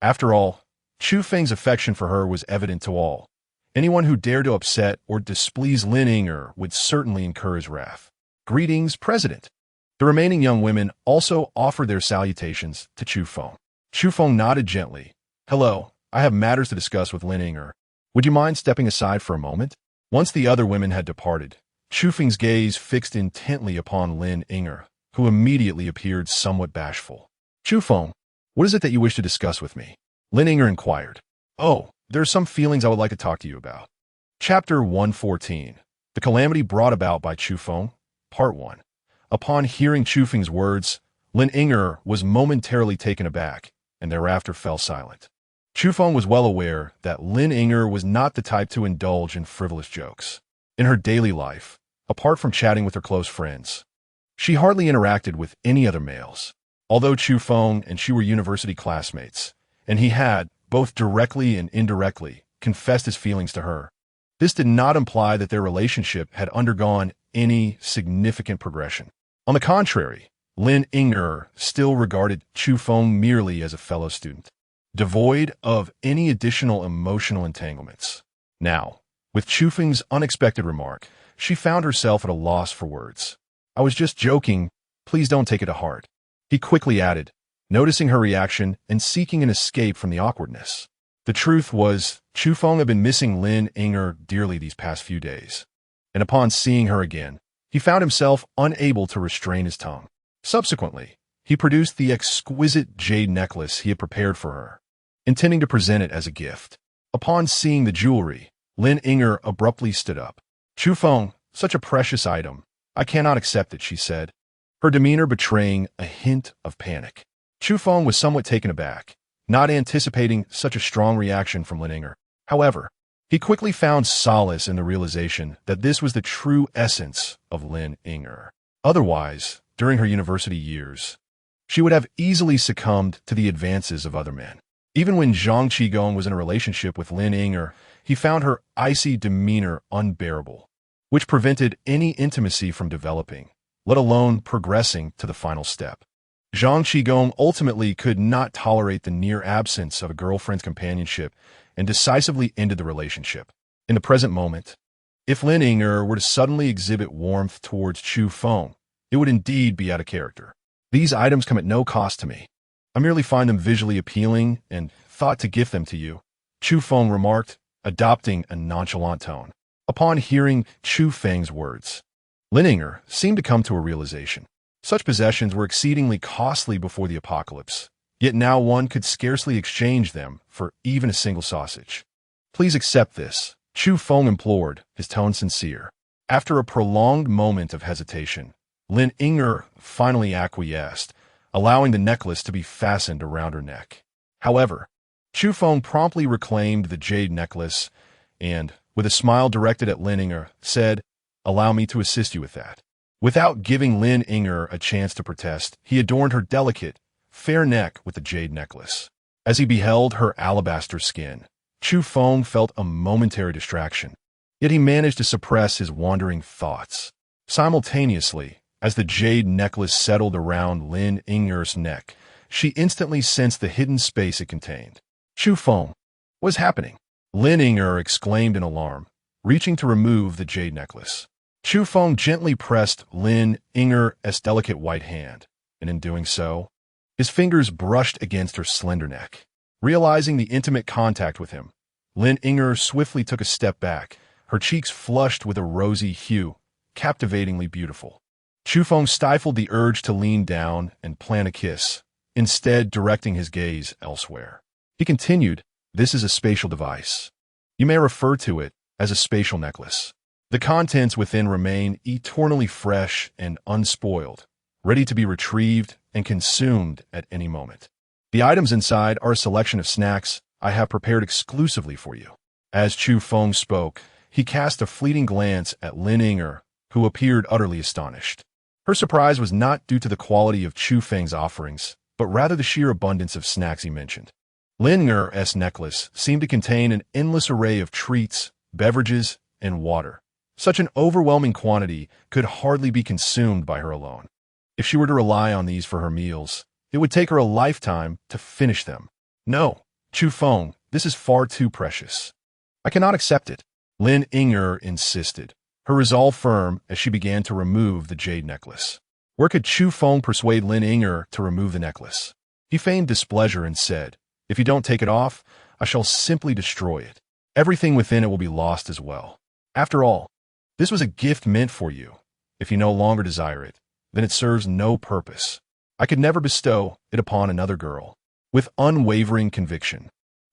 S1: After all, Chu Feng's affection for her was evident to all. Anyone who dared to upset or displease Lin Ying would certainly incur his wrath. Greetings, President. The remaining young women also offered their salutations to Chu Feng. Chu Feng nodded gently. Hello, I have matters to discuss with Lin Ying. Would you mind stepping aside for a moment? Once the other women had departed, Chu Feng's gaze fixed intently upon Lin Ying, who immediately appeared somewhat bashful. Chu Feng, what is it that you wish to discuss with me? Lin Ying inquired. Oh, there are some feelings I would like to talk to you about. Chapter 114. The Calamity Brought About by Chu Feng, Part 1. Upon hearing Chu Feng's words, Lin Ying was momentarily taken aback, and thereafter fell silent. Chu Feng was well aware that Lin Ying was not the type to indulge in frivolous jokes. In her daily life, apart from chatting with her close friends, she hardly interacted with any other males. Although Chu Feng and she were university classmates, and he had, both directly and indirectly, confessed his feelings to her, this did not imply that their relationship had undergone any significant progression. On the contrary, Lin Ying still regarded Chu Feng merely as a fellow student, devoid of any additional emotional entanglements. Now, with Chu Feng's unexpected remark, she found herself at a loss for words. I was just joking, please don't take it to heart. He quickly added, noticing her reaction and seeking an escape from the awkwardness. The truth was, Chu Feng had been missing Lin Ying dearly these past few days, and upon seeing her again, he found himself unable to restrain his tongue. Subsequently, he produced the exquisite jade necklace he had prepared for her, intending to present it as a gift. Upon seeing the jewelry, Lin Ying abruptly stood up. Chu Feng, such a precious item, I cannot accept it, she said, her demeanor betraying a hint of panic. Chu Feng was somewhat taken aback, not anticipating such a strong reaction from Lin Ying. However, he quickly found solace in the realization that this was the true essence of Lin Ying. Otherwise, during her university years, she would have easily succumbed to the advances of other men. Even when Zhang Qigong was in a relationship with Lin Ying, he found her icy demeanor unbearable, which prevented any intimacy from developing, let alone progressing to the final step. Zhang Qigong ultimately could not tolerate the near absence of a girlfriend's companionship and decisively ended the relationship. In the present moment, if Lin Ying were to suddenly exhibit warmth towards Chu Feng, it would indeed be out of character. These items come at no cost to me. I merely find them visually appealing and thought to gift them to you, Chu Feng remarked, adopting a nonchalant tone. Upon hearing Chu Feng's words, Lin Ying seemed to come to a realization. Such possessions were exceedingly costly before the apocalypse, yet now one could scarcely exchange them for even a single sausage. Please accept this, Chu Feng implored, his tone sincere. After a prolonged moment of hesitation, Lin Ying finally acquiesced, allowing the necklace to be fastened around her neck. However, Chu Feng promptly reclaimed the jade necklace and, with a smile directed at Lin Ying, said, "Allow me to assist you with that." Without giving Lin Ying a chance to protest, he adorned her delicate, fair neck with the jade necklace. As he beheld her alabaster skin, Chu Feng felt a momentary distraction, yet he managed to suppress his wandering thoughts. Simultaneously, as the jade necklace settled around Lin Ying's neck, she instantly sensed the hidden space it contained. Chu Feng, what is happening? Lin Ying exclaimed in alarm, reaching to remove the jade necklace. Chu Feng gently pressed Lin Ying's delicate white hand, and in doing so, his fingers brushed against her slender neck. Realizing the intimate contact with him, Lin Ying swiftly took a step back, her cheeks flushed with a rosy hue, captivatingly beautiful. Chu Feng stifled the urge to lean down and plant a kiss, instead directing his gaze elsewhere. He continued, "This is a spatial device. You may refer to it as a spatial necklace. The contents within remain eternally fresh and unspoiled, ready to be retrieved and consumed at any moment. The items inside are a selection of snacks I have prepared exclusively for you." As Chu Feng spoke, he cast a fleeting glance at Lin Inger, who appeared utterly astonished. Her surprise was not due to the quality of Chu Feng's offerings, but rather the sheer abundance of snacks he mentioned. Lin Inger's necklace seemed to contain an endless array of treats, beverages, and water. Such an overwhelming quantity could hardly be consumed by her alone. If she were to rely on these for her meals, it would take her a lifetime to finish them. No, Chu Feng, this is far too precious. I cannot accept it, Lin Inger insisted, her resolve firm as she began to remove the jade necklace. Where could Chu Feng persuade Lin Inger to remove the necklace? He feigned displeasure and said, "If you don't take it off, I shall simply destroy it. Everything within it will be lost as well. After all, this was a gift meant for you. If you no longer desire it, then it serves no purpose. I could never bestow it upon another girl." With unwavering conviction,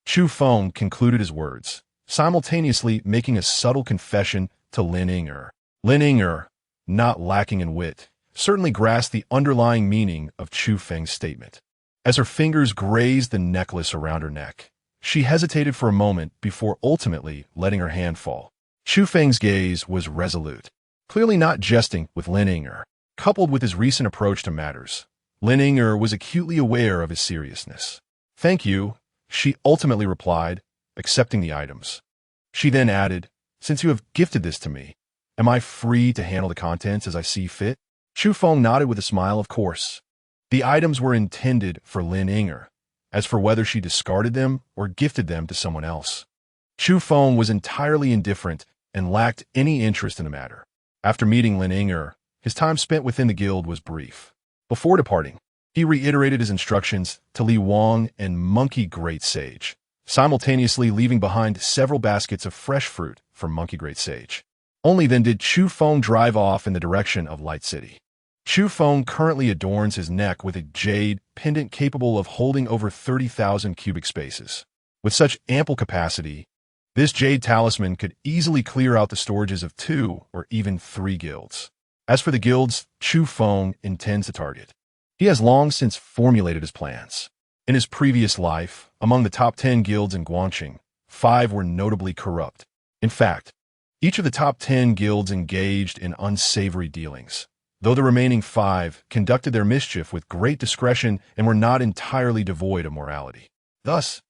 S1: Chu Feng concluded his words, simultaneously making a subtle confession to Lin Inger. Lin Inger, not lacking in wit, certainly grasped the underlying meaning of Chu Feng's statement. As her fingers grazed the necklace around her neck, she hesitated for a moment before ultimately letting her hand fall. Chu Feng's gaze was resolute, clearly not jesting with Lin Inger. Coupled with his recent approach to matters, Lin Inger was acutely aware of his seriousness. "Thank you," she ultimately replied, accepting the items. She then added, "Since you have gifted this to me, am I free to handle the contents as I see fit?" Chu Feng nodded with a smile, of course. The items were intended for Lin Inger. As for whether she discarded them or gifted them to someone else, Chu Feng was entirely indifferent and lacked any interest in the matter. After meeting Lin Inger, his time spent within the guild was brief. Before departing, he reiterated his instructions to Li Wang and Monkey Great Sage, simultaneously leaving behind several baskets of fresh fruit for Monkey Great Sage. Only then did Chu Feng drive off in the direction of Light City. Chu Feng currently adorns his neck with a jade pendant capable of holding over 30,000 cubic spaces. With such ample capacity, this jade talisman could easily clear out the storages of 2 or even 3 guilds. As for the guilds Chu Feng intends to target, he has long since formulated his plans. In his previous life, among the top 10 guilds in Guangxing, 5 were notably corrupt. In fact, each of the top 10 guilds engaged in unsavory dealings, though the remaining 5 conducted their mischief with great discretion and were not entirely devoid of morality. Thus,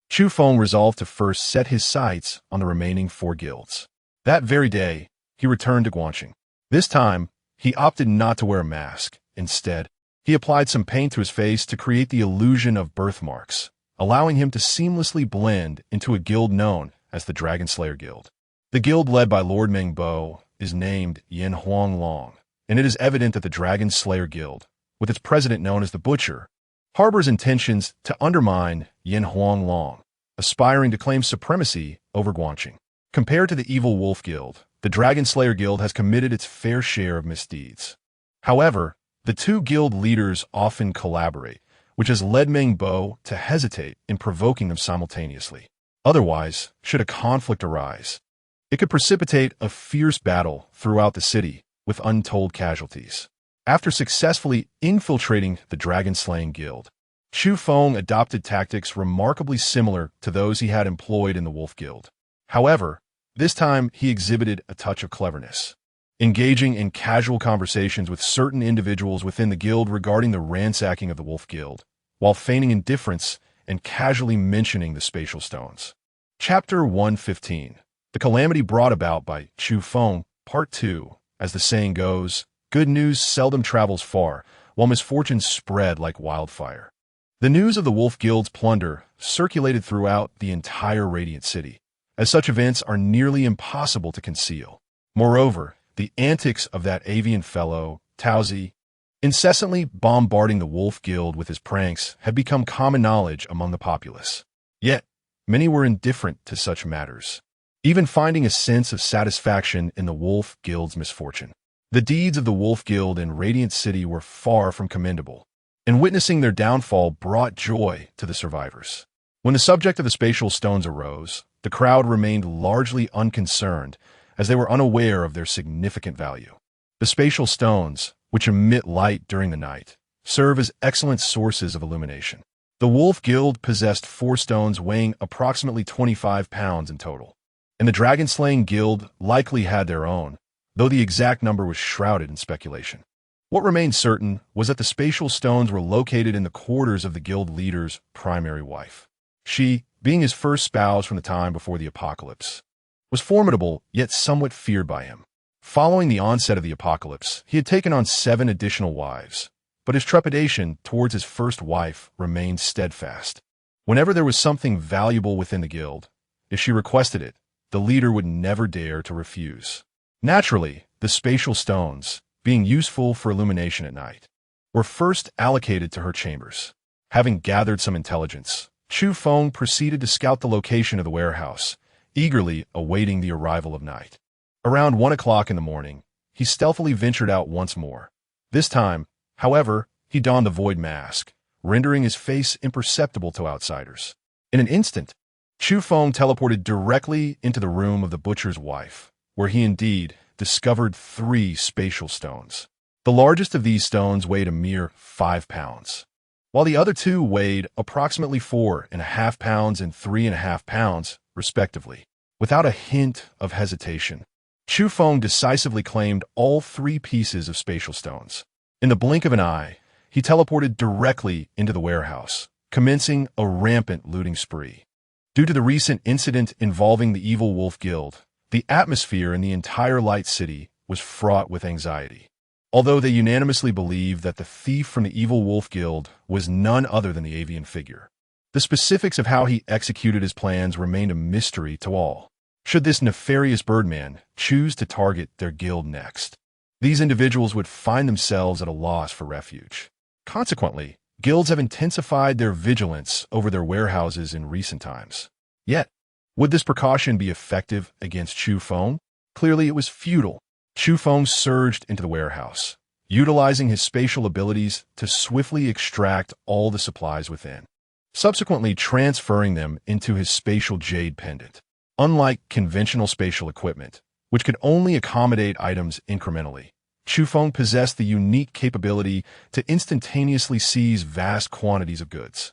S1: Chu Feng resolved to first set his sights on the remaining 4 guilds. That very day, he returned to Guangxing. This time, he opted not to wear a mask. Instead, he applied some paint to his face to create the illusion of birthmarks, allowing him to seamlessly blend into a guild known as the Dragon Slayer Guild. The guild led by Lord Mengbo is named Yin Huang Long, and it is evident that the Dragon Slayer Guild, with its president known as the Butcher, harbors intentions to undermine Yin Huang Long, aspiring to claim supremacy over Guangxing. Compared to the Evil Wolf Guild, the Dragon Slayer Guild has committed its fair share of misdeeds. However, the 2 guild leaders often collaborate, which has led Mengbo to hesitate in provoking them simultaneously. Otherwise, should a conflict arise, it could precipitate a fierce battle throughout the city with untold casualties. After successfully infiltrating the Dragon-slaying Guild, Chu Feng adopted tactics remarkably similar to those he had employed in the Wolf Guild. However, this time he exhibited a touch of cleverness, engaging in casual conversations with certain individuals within the guild regarding the ransacking of the Wolf Guild, while feigning indifference and casually mentioning the spatial stones. Chapter 115. The Calamity Brought About by Chu Feng, Part 2. As the saying goes, good news seldom travels far, while misfortune spread like wildfire. The news of the Wolf Guild's plunder circulated throughout the entire Radiant City, as such events are nearly impossible to conceal. Moreover, the antics of that avian fellow, Taozi, incessantly bombarding the Wolf Guild with his pranks, had become common knowledge among the populace. Yet, many were indifferent to such matters, even finding a sense of satisfaction in the Wolf Guild's misfortune. The deeds of the Wolf Guild in Radiant City were far from commendable, and witnessing their downfall brought joy to the survivors. When the subject of the spatial stones arose, the crowd remained largely unconcerned, as they were unaware of their significant value. The spatial stones, which emit light during the night, serve as excellent sources of illumination. The Wolf Guild possessed 4 stones weighing approximately 25 pounds in total. and the dragon-slaying guild likely had their own, though the exact number was shrouded in speculation. What remained certain was that the spatial stones were located in the quarters of the guild leader's primary wife. She, being his first spouse from the time before the apocalypse, was formidable yet somewhat feared by him. Following the onset of the apocalypse, he had taken on 7 additional wives, but his trepidation towards his first wife remained steadfast. Whenever there was something valuable within the guild, if she requested it, the leader would never dare to refuse. Naturally, the spatial stones, being useful for illumination at night, were first allocated to her chambers. Having gathered some intelligence, Chu Feng proceeded to scout the location of the warehouse, eagerly awaiting the arrival of night. Around 1 o'clock in the morning, he stealthily ventured out once more. This time, however, he donned the void mask, rendering his face imperceptible to outsiders. In an instant, Chu Feng teleported directly into the room of the butcher's wife, where he indeed discovered 3 spatial stones. The largest of these stones weighed a mere 5 pounds, while the other 2 weighed approximately 4.5 pounds and 3.5 pounds, respectively. Without a hint of hesitation, Chu Feng decisively claimed all 3 pieces of spatial stones. In the blink of an eye, he teleported directly into the warehouse, commencing a rampant looting spree. Due to the recent incident involving the Evil Wolf Guild, the atmosphere in the entire Light City was fraught with anxiety. Although they unanimously believed that the thief from the Evil Wolf Guild was none other than the avian figure, the specifics of how he executed his plans remained a mystery to all. Should this nefarious birdman choose to target their guild next, these individuals would find themselves at a loss for refuge. Consequently, guilds have intensified their vigilance over their warehouses in recent times. Yet, would this precaution be effective against Chu Feng? Clearly, it was futile. Chu Feng surged into the warehouse, utilizing his spatial abilities to swiftly extract all the supplies within, subsequently transferring them into his spatial jade pendant. Unlike conventional spatial equipment, which could only accommodate items incrementally, Chu Feng possessed the unique capability to instantaneously seize vast quantities of goods.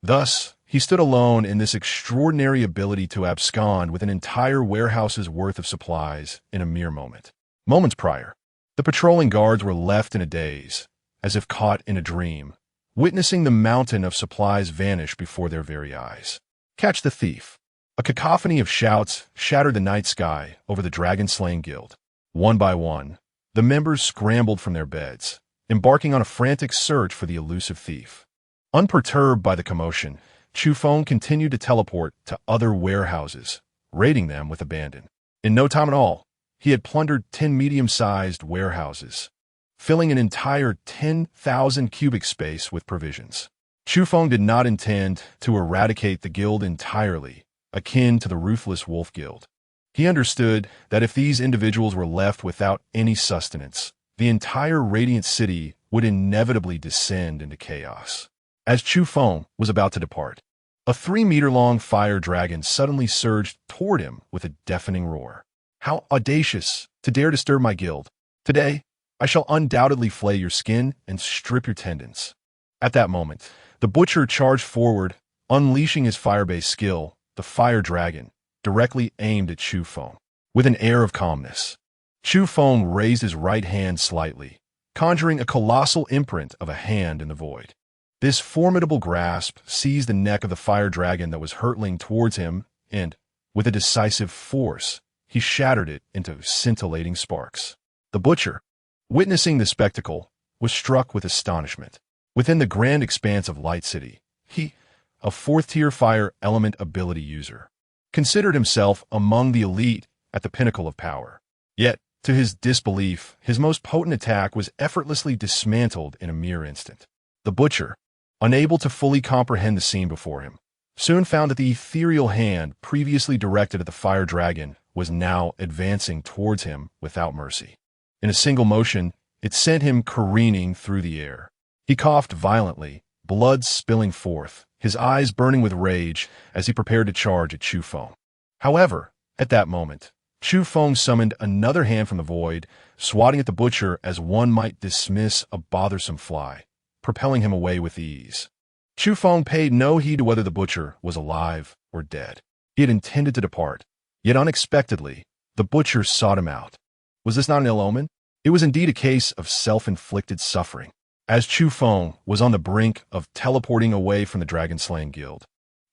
S1: Thus, he stood alone in this extraordinary ability to abscond with an entire warehouse's worth of supplies in a mere moment. Moments prior, the patrolling guards were left in a daze, as if caught in a dream, witnessing the mountain of supplies vanish before their very eyes. Catch the thief. A cacophony of shouts shattered the night sky over the dragon-slaying guild. One by one, the members scrambled from their beds, embarking on a frantic search for the elusive thief. Unperturbed by the commotion, Chu Feng continued to teleport to other warehouses, raiding them with abandon. In no time at all, he had plundered 10 medium-sized warehouses, filling an entire 10,000 cubic space with provisions. Chu Feng did not intend to eradicate the guild entirely, akin to the ruthless Wolf Guild. He understood that if these individuals were left without any sustenance, the entire Radiant City would inevitably descend into chaos. As Chu Feng was about to depart, a 3-meter-long fire dragon suddenly surged toward him with a deafening roar. How audacious to dare disturb my guild! Today, I shall undoubtedly flay your skin and strip your tendons. At that moment, the butcher charged forward, unleashing his fire-based skill, the fire dragon, directly aimed at Chu Feng. With an air of calmness, Chu Feng raised his right hand slightly, conjuring a colossal imprint of a hand in the void. This formidable grasp seized the neck of the fire dragon that was hurtling towards him, and, with a decisive force, he shattered it into scintillating sparks. The butcher, witnessing the spectacle, was struck with astonishment. Within the grand expanse of Light City, he, a 4th-tier fire element ability user, considered himself among the elite at the pinnacle of power. Yet, to his disbelief, his most potent attack was effortlessly dismantled in a mere instant. The butcher, unable to fully comprehend the scene before him, soon found that the ethereal hand previously directed at the fire dragon was now advancing towards him without mercy. In a single motion, it sent him careening through the air. He coughed violently, blood spilling forth, his eyes burning with rage as he prepared to charge at Chu Feng. However, at that moment, Chu Feng summoned another hand from the void, swatting at the butcher as one might dismiss a bothersome fly, propelling him away with ease. Chu Feng paid no heed to whether the butcher was alive or dead. He had intended to depart, Yet unexpectedly, the butcher sought him out. Was this not an ill omen? It was indeed a case of self-inflicted suffering, as Chu Feng was on the brink of teleporting away from the dragon-slaying guild.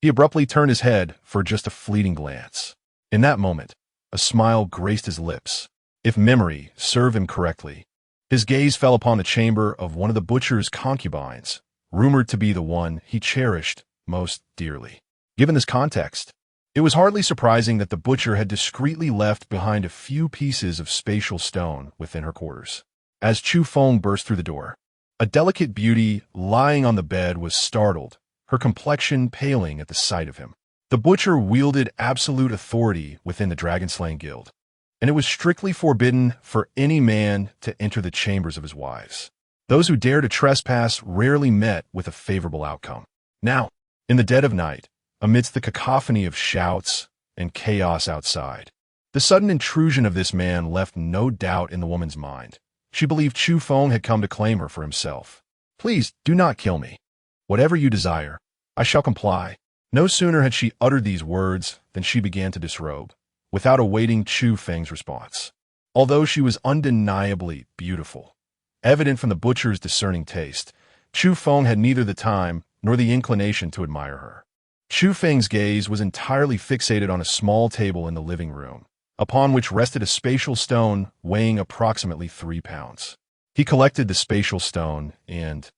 S1: He abruptly turned his head for just a fleeting glance. In that moment, a smile graced his lips. If memory served him correctly, his gaze fell upon the chamber of one of the butcher's concubines, rumored to be the one he cherished most dearly. Given this context, it was hardly surprising that the butcher had discreetly left behind a few pieces of spatial stone within her quarters. As Chu Feng burst through the door, a delicate beauty lying on the bed was startled, her complexion paling at the sight of him. The butcher wielded absolute authority within the dragon-slaying guild, and it was strictly forbidden for any man to enter the chambers of his wives. Those who dared to trespass rarely met with a favorable outcome. Now, in the dead of night, amidst the cacophony of shouts and chaos outside, the sudden intrusion of this man left no doubt in the woman's mind. She believed Chu Feng had come to claim her for himself. "Please, do not kill me. Whatever you desire, I shall comply." No sooner had she uttered these words than she began to disrobe, without awaiting Chu Feng's response. Although she was undeniably beautiful, evident from the butcher's discerning taste, Chu Feng had neither the time nor the inclination to admire her. Chu Feng's gaze was entirely fixated on a small table in the living room, upon which rested a spatial stone weighing approximately 3 pounds. He collected the spatial stone and,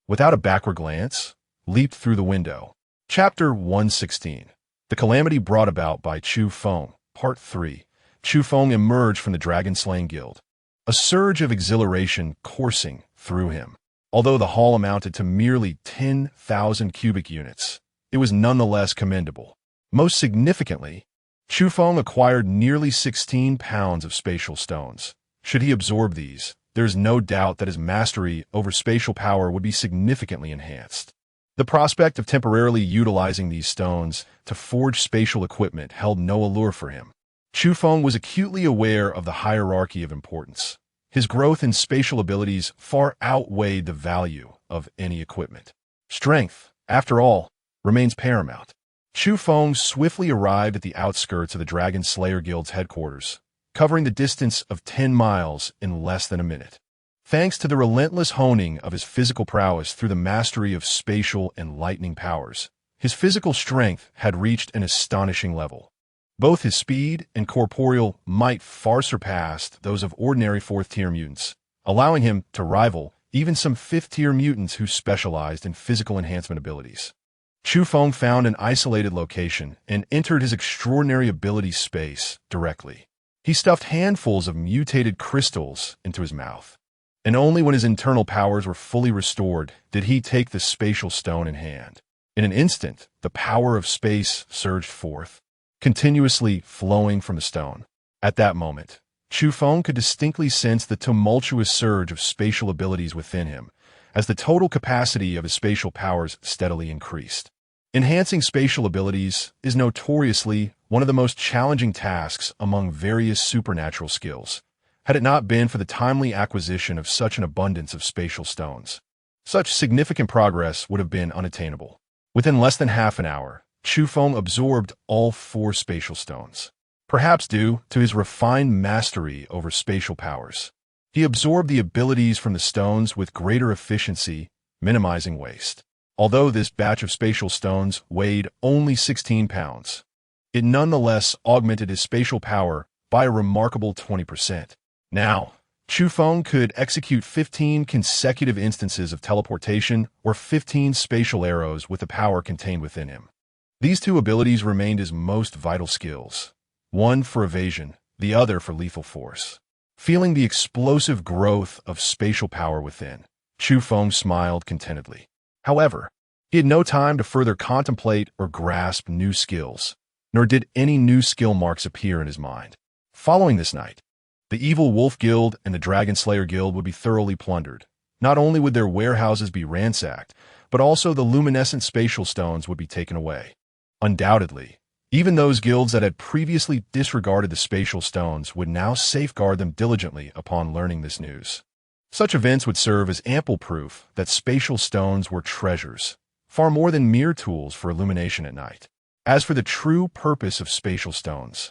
S1: without a backward glance, leaped through the window. Chapter 116. The Calamity Brought About by Chu Feng, Part 3. Chu Feng emerged from the dragon-slaying guild, a surge of exhilaration coursing through him. Although the haul amounted to merely 10,000 cubic units, it was nonetheless commendable. Most significantly, Chu Feng acquired nearly 16 pounds of spatial stones. Should he absorb these, there is no doubt that his mastery over spatial power would be significantly enhanced. The prospect of temporarily utilizing these stones to forge spatial equipment held no allure for him. Chu Feng was acutely aware of the hierarchy of importance. His growth in spatial abilities far outweighed the value of any equipment. Strength, after all, remains paramount. Chu Feng swiftly arrived at the outskirts of the Dragon Slayer Guild's headquarters, covering the distance of 10 miles in less than a minute. Thanks to the relentless honing of his physical prowess through the mastery of spatial and lightning powers, his physical strength had reached an astonishing level. Both his speed and corporeal might far surpassed those of ordinary 4th-tier mutants, allowing him to rival even some 5th-tier mutants who specialized in physical enhancement abilities. Chu Feng found an isolated location and entered his extraordinary ability space directly. He stuffed handfuls of mutated crystals into his mouth, and only when his internal powers were fully restored did he take the spatial stone in hand. In an instant, the power of space surged forth, continuously flowing from the stone. At that moment, Chu Feng could distinctly sense the tumultuous surge of spatial abilities within him, as the total capacity of his spatial powers steadily increased. Enhancing spatial abilities is notoriously one of the most challenging tasks among various supernatural skills, had it not been for the timely acquisition of such an abundance of spatial stones. Such significant progress would have been unattainable. Within less than half an hour, Chu Feng absorbed all 4 spatial stones. Perhaps due to his refined mastery over spatial powers, he absorbed the abilities from the stones with greater efficiency, minimizing waste. Although this batch of spatial stones weighed only 16 pounds, it nonetheless augmented his spatial power by a remarkable 20%. Now, Chu Feng could execute 15 consecutive instances of teleportation or 15 spatial arrows with the power contained within him. These 2 abilities remained his most vital skills, one for evasion, the other for lethal force. Feeling the explosive growth of spatial power within, Chu Feng smiled contentedly. However, he had no time to further contemplate or grasp new skills, nor did any new skill marks appear in his mind. Following this night, the Evil Wolf Guild and the Dragon Slayer Guild would be thoroughly plundered. Not only would their warehouses be ransacked, but also the luminescent spatial stones would be taken away. Undoubtedly, even those guilds that had previously disregarded the spatial stones would now safeguard them diligently upon learning this news. Such events would serve as ample proof that spatial stones were treasures, far more than mere tools for illumination at night. As for the true purpose of spatial stones,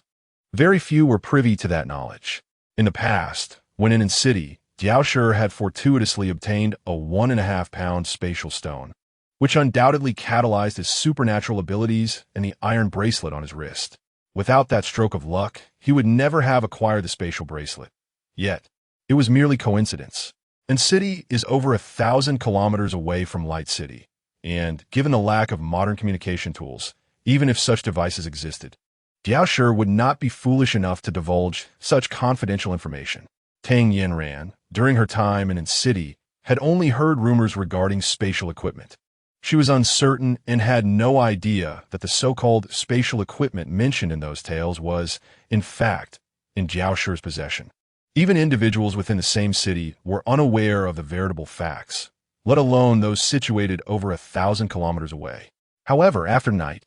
S1: Very few were privy to that knowledge. In the past, when in city, Diaoshi had fortuitously obtained a 1.5-pound spatial stone, which undoubtedly catalyzed his supernatural abilities and the iron bracelet on his wrist. Without that stroke of luck, he would never have acquired the spatial bracelet. Yet, it was merely coincidence. And City is over 1,000 kilometers away from Light City, and given the lack of modern communication tools, even if such devices existed, Diaoshi would not be foolish enough to divulge such confidential information. Tang Yanran, during her time in City, had only heard rumors regarding spatial equipment. She was uncertain and had no idea that the so-called spatial equipment mentioned in those tales was, in fact, in Jiaoshi's possession. Even individuals within the same city were unaware of the veritable facts, let alone those situated over 1,000 kilometers away. However, after night,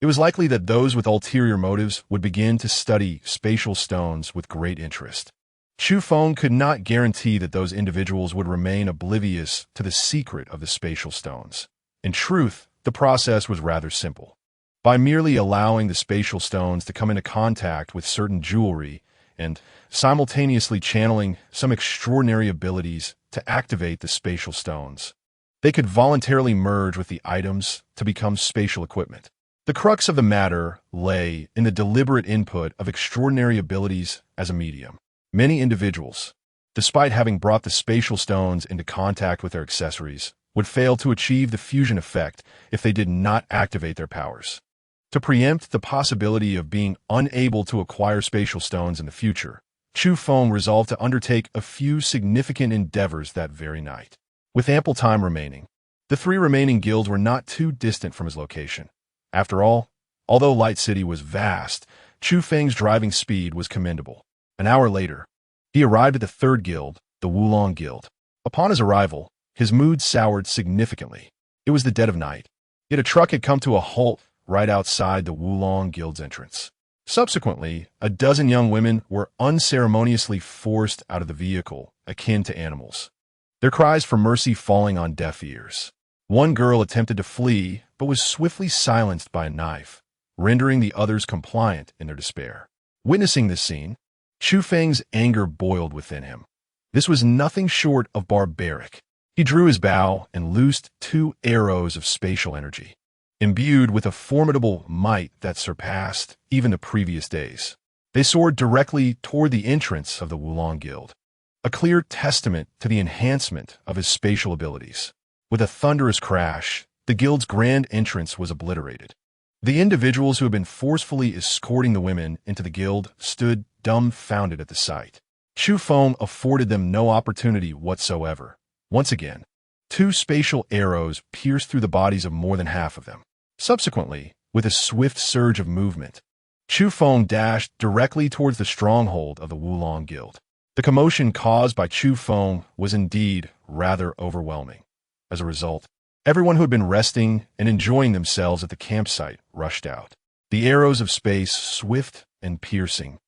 S1: it was likely that those with ulterior motives would begin to study spatial stones with great interest. Chu Feng could not guarantee that those individuals would remain oblivious to the secret of the spatial stones. In truth, the process was rather simple. By merely allowing the spatial stones to come into contact with certain jewelry and simultaneously channeling some extraordinary abilities to activate the spatial stones, they could voluntarily merge with the items to become spatial equipment. The crux of the matter lay in the deliberate input of extraordinary abilities as a medium. Many individuals, despite having brought the spatial stones into contact with their accessories, would fail to achieve the fusion effect if they did not activate their powers. To preempt the possibility of being unable to acquire spatial stones in the future, Chu Feng resolved to undertake a few significant endeavors that very night. With ample time remaining, the 3 remaining guilds were not too distant from his location. After all, although Light City was vast, Chu Feng's driving speed was commendable. An hour later, he arrived at the 3rd guild, the Wulong Guild. Upon his arrival, his mood soured significantly. It was the dead of night, yet a truck had come to a halt right outside the Wulong Guild's entrance. Subsequently, a dozen young women were unceremoniously forced out of the vehicle, akin to animals, their cries for mercy falling on deaf ears. One girl attempted to flee, but was swiftly silenced by a knife, rendering the others compliant in their despair. Witnessing this scene, Chu Feng's anger boiled within him. This was nothing short of barbaric. He drew his bow and loosed 2 arrows of spatial energy, imbued with a formidable might that surpassed even the previous days. They soared directly toward the entrance of the Wulong Guild, a clear testament to the enhancement of his spatial abilities. With a thunderous crash, the guild's grand entrance was obliterated. The individuals who had been forcefully escorting the women into the guild stood dumbfounded at the sight. Chu Feng afforded them no opportunity whatsoever. Once again, 2 spatial arrows pierced through the bodies of more than half of them. Subsequently, with a swift surge of movement, Chu Feng dashed directly towards the stronghold of the Wulong Guild. The commotion caused by Chu Feng was indeed rather overwhelming. As a result, everyone who had been resting and enjoying themselves at the campsite rushed out. The arrows of space, swift and piercing,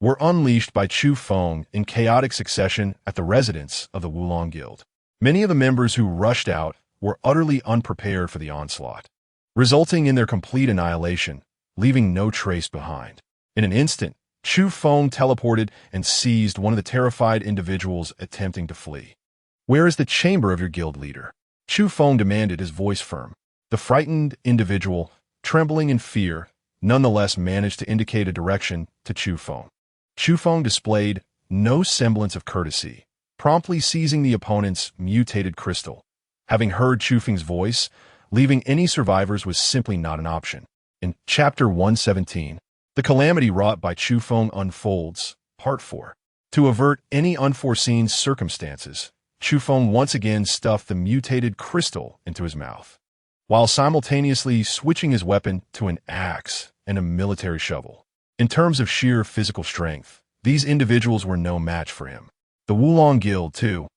S1: were unleashed by Chu Feng in chaotic succession at the residence of the Wulong Guild. Many of the members who rushed out were utterly unprepared for the onslaught, resulting in their complete annihilation, leaving no trace behind. In an instant, Chu Feng teleported and seized one of the terrified individuals attempting to flee. "Where is the chamber of your guild leader?" Chu Feng demanded, his voice firm. The frightened individual, trembling in fear, nonetheless managed to indicate a direction to Chu Feng. Chu Feng displayed no semblance of courtesy, promptly seizing the opponent's mutated crystal. Having heard Chu Feng's voice, leaving any survivors was simply not an option. In Chapter 117, the calamity wrought by Chu Feng unfolds, Part 4. To avert any unforeseen circumstances, Chu Feng once again stuffed the mutated crystal into his mouth, while simultaneously switching his weapon to an axe and a military shovel. In terms of sheer physical strength, these individuals were no match for him. The Wulong Guild, too,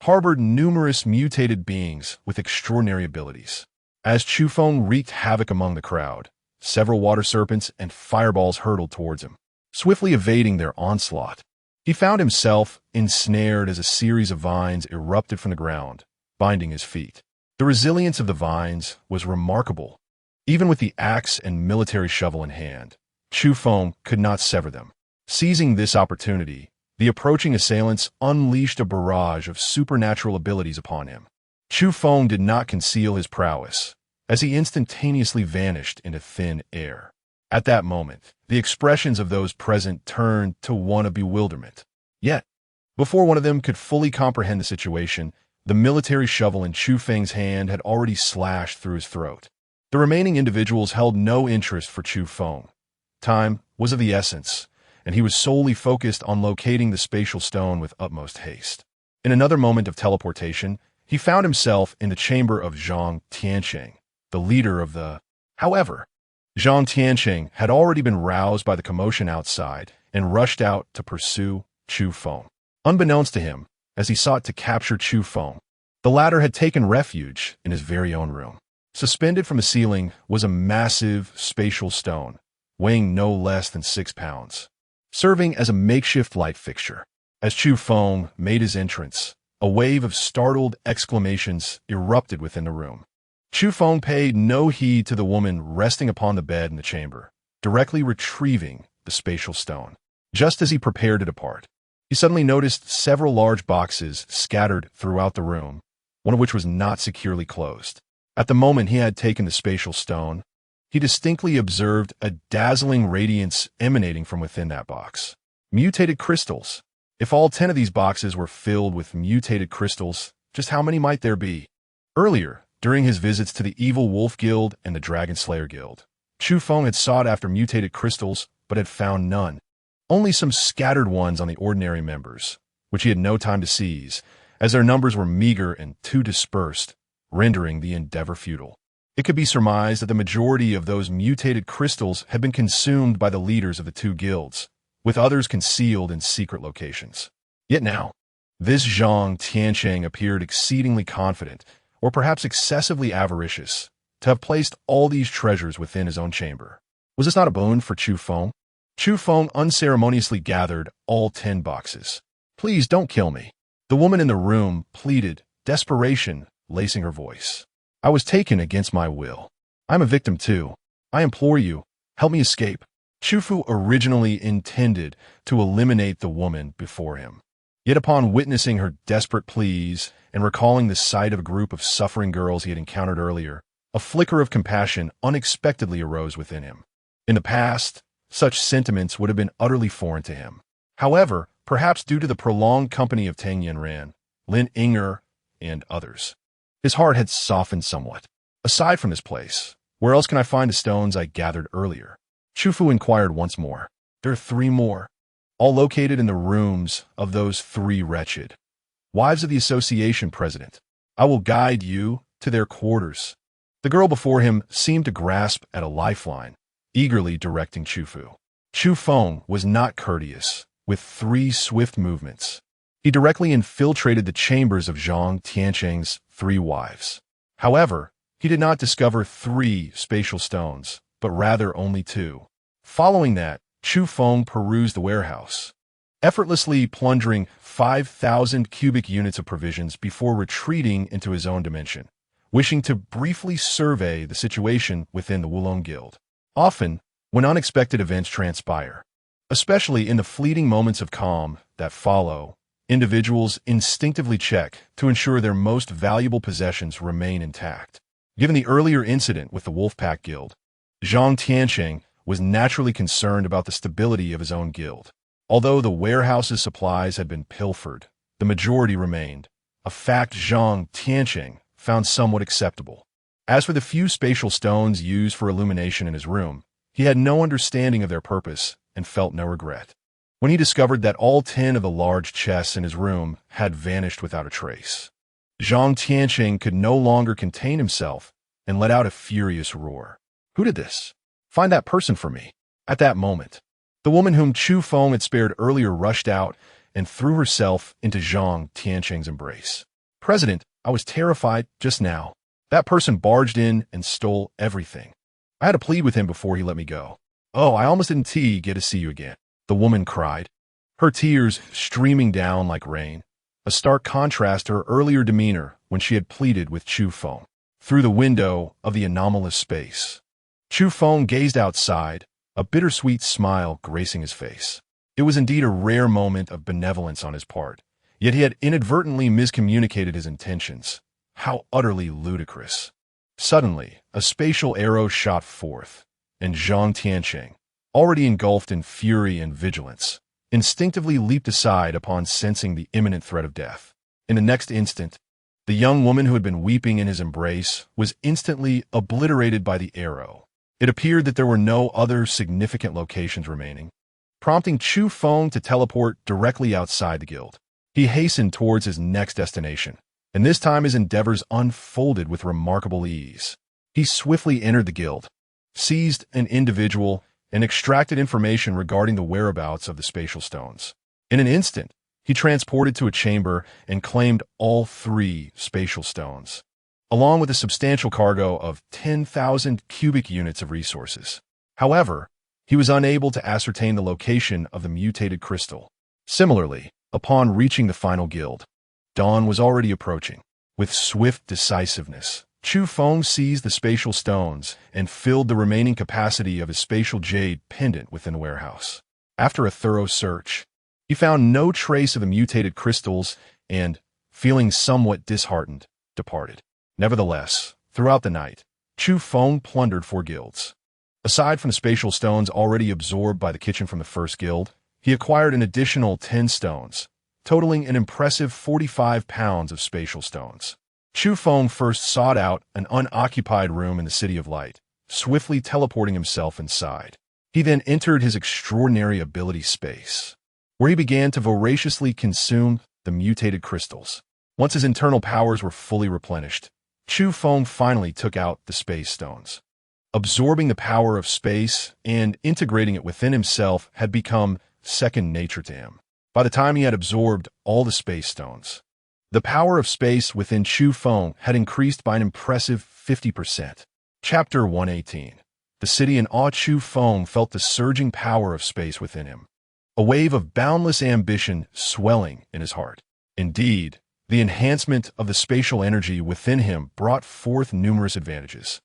S1: harbored numerous mutated beings with extraordinary abilities. As Chu Feng wreaked havoc among the crowd, several water serpents and fireballs hurtled towards him, swiftly evading their onslaught. He found himself ensnared as a series of vines erupted from the ground, binding his feet. The resilience of the vines was remarkable. Even with the axe and military shovel in hand, Chu Feng could not sever them. Seizing this opportunity, the approaching assailants unleashed a barrage of supernatural abilities upon him. Chu Feng did not conceal his prowess, as he instantaneously vanished into thin air. At that moment, the expressions of those present turned to one of bewilderment. Yet, before one of them could fully comprehend the situation, the military shovel in Chu Feng's hand had already slashed through his throat. The remaining individuals held no interest for Chu Feng. Time was of the essence, and he was solely focused on locating the spatial stone with utmost haste. In another moment of teleportation, he found himself in the chamber of Zhang Tiancheng, the leader of the... However, Zhang Tiancheng had already been roused by the commotion outside and rushed out to pursue Chu Feng. Unbeknownst to him, as he sought to capture Chu Feng, the latter had taken refuge in his very own room. Suspended from the ceiling was a massive spatial stone, weighing no less than 6 pounds, serving as a makeshift light fixture. As Chu Feng made his entrance, a wave of startled exclamations erupted within the room. Chu Feng paid no heed to the woman resting upon the bed in the chamber, directly retrieving the spatial stone. Just as he prepared to depart, he suddenly noticed several large boxes scattered throughout the room, one of which was not securely closed. At the moment he had taken the spatial stone, he distinctly observed a dazzling radiance emanating from within that box. Mutated crystals. If all 10 of these boxes were filled with mutated crystals, just how many might there be? Earlier, during his visits to the Evil Wolf Guild and the Dragon Slayer Guild, Chu Feng had sought after mutated crystals, but had found none. Only some scattered ones on the ordinary members, which he had no time to seize, as their numbers were meager and too dispersed, rendering the endeavor futile. It could be surmised that the majority of those mutated crystals had been consumed by the leaders of the 2 guilds, with others concealed in secret locations. Yet now, this Zhang Tiancheng appeared exceedingly confident, or perhaps excessively avaricious, to have placed all these treasures within his own chamber. Was this not a boon for Chu Feng? Chu Feng unceremoniously gathered all 10 boxes. "Please don't kill me," the woman in the room pleaded, desperation lacing her voice. "I was taken against my will. I'm a victim too. I implore you, help me escape." Chu Fu originally intended to eliminate the woman before him. Yet upon witnessing her desperate pleas and recalling the sight of a group of suffering girls he had encountered earlier, a flicker of compassion unexpectedly arose within him. In the past, such sentiments would have been utterly foreign to him. However, perhaps due to the prolonged company of Tang Yanran, Lin Inger, and others, his heart had softened somewhat. "Aside from this place, where else can I find the stones I gathered earlier?" Chu Fu inquired once more. "There are 3 more, all located in the rooms of those 3 wretched wives of the association president. I will guide you to their quarters." The girl before him seemed to grasp at a lifeline, eagerly directing Chu Fu. Chu Feng was not courteous. With 3 swift movements, he directly infiltrated the chambers of Zhang Tiancheng's 3 wives. However, he did not discover 3 spatial stones, but rather only 2. Following that, Chu Feng perused the warehouse, effortlessly plundering 5,000 cubic units of provisions before retreating into his own dimension, wishing to briefly survey the situation within the Wulong Guild. Often, when unexpected events transpire, especially in the fleeting moments of calm that follow, individuals instinctively check to ensure their most valuable possessions remain intact. Given the earlier incident with the Wolfpack Guild, Zhang Tiancheng was naturally concerned about the stability of his own guild. Although the warehouse's supplies had been pilfered, the majority remained, a fact Zhang Tiancheng found somewhat acceptable. As for the few spatial stones used for illumination in his room, he had no understanding of their purpose and felt no regret. When he discovered that all 10 of the large chests in his room had vanished without a trace, Zhang Tiancheng could no longer contain himself and let out a furious roar. "Who did this? Find that person for me." At that moment, the woman whom Chu Feng had spared earlier rushed out and threw herself into Zhang Tiancheng's embrace. "President, I was terrified just now. That person barged in and stole everything. I had to plead with him before he let me go. Oh, I almost didn't get to see you again," the woman cried, her tears streaming down like rain, a stark contrast to her earlier demeanor when she had pleaded with Chu Feng. Through the window of the anomalous space, Chu Feng gazed outside, a bittersweet smile gracing his face. It was indeed a rare moment of benevolence on his part, yet he had inadvertently miscommunicated his intentions. How utterly ludicrous. Suddenly, a spatial arrow shot forth, and Zhang Tianqing, already engulfed in fury and vigilance, instinctively leaped aside upon sensing the imminent threat of death. In the next instant, the young woman who had been weeping in his embrace was instantly obliterated by the arrow. It appeared that there were no other significant locations remaining, prompting Chu Feng to teleport directly outside the guild. He hastened towards his next destination, and this time his endeavors unfolded with remarkable ease. He swiftly entered the guild, seized an individual, and extracted information regarding the whereabouts of the spatial stones. In an instant, he transported to a chamber and claimed all 3 spatial stones, along with a substantial cargo of 10,000 cubic units of resources. However, he was unable to ascertain the location of the mutated crystal. Similarly, upon reaching the final guild, dawn was already approaching. With swift decisiveness, Chu Feng seized the spatial stones and filled the remaining capacity of his spatial jade pendant within the warehouse. After a thorough search, he found no trace of the mutated crystals and, feeling somewhat disheartened, departed. Nevertheless, throughout the night, Chu Feng plundered 4 guilds. Aside from the spatial stones already absorbed by the kitchen from the first guild, he acquired an additional 10 stones, totaling an impressive 45 pounds of spatial stones. Chu Feng first sought out an unoccupied room in the City of Light, swiftly teleporting himself inside. He then entered his extraordinary ability space, where he began to voraciously consume the mutated crystals. Once his internal powers were fully replenished, Chu Feng finally took out the space stones. Absorbing the power of space and integrating it within himself had become second nature to him. By the time he had absorbed all the space stones, the power of space within Chu Feng had increased by an impressive 50%. Chapter 118. The city in awe. Chu Feng felt the surging power of space within him, a wave of boundless ambition swelling in his heart. Indeed, the enhancement of the spatial energy within him brought forth numerous advantages.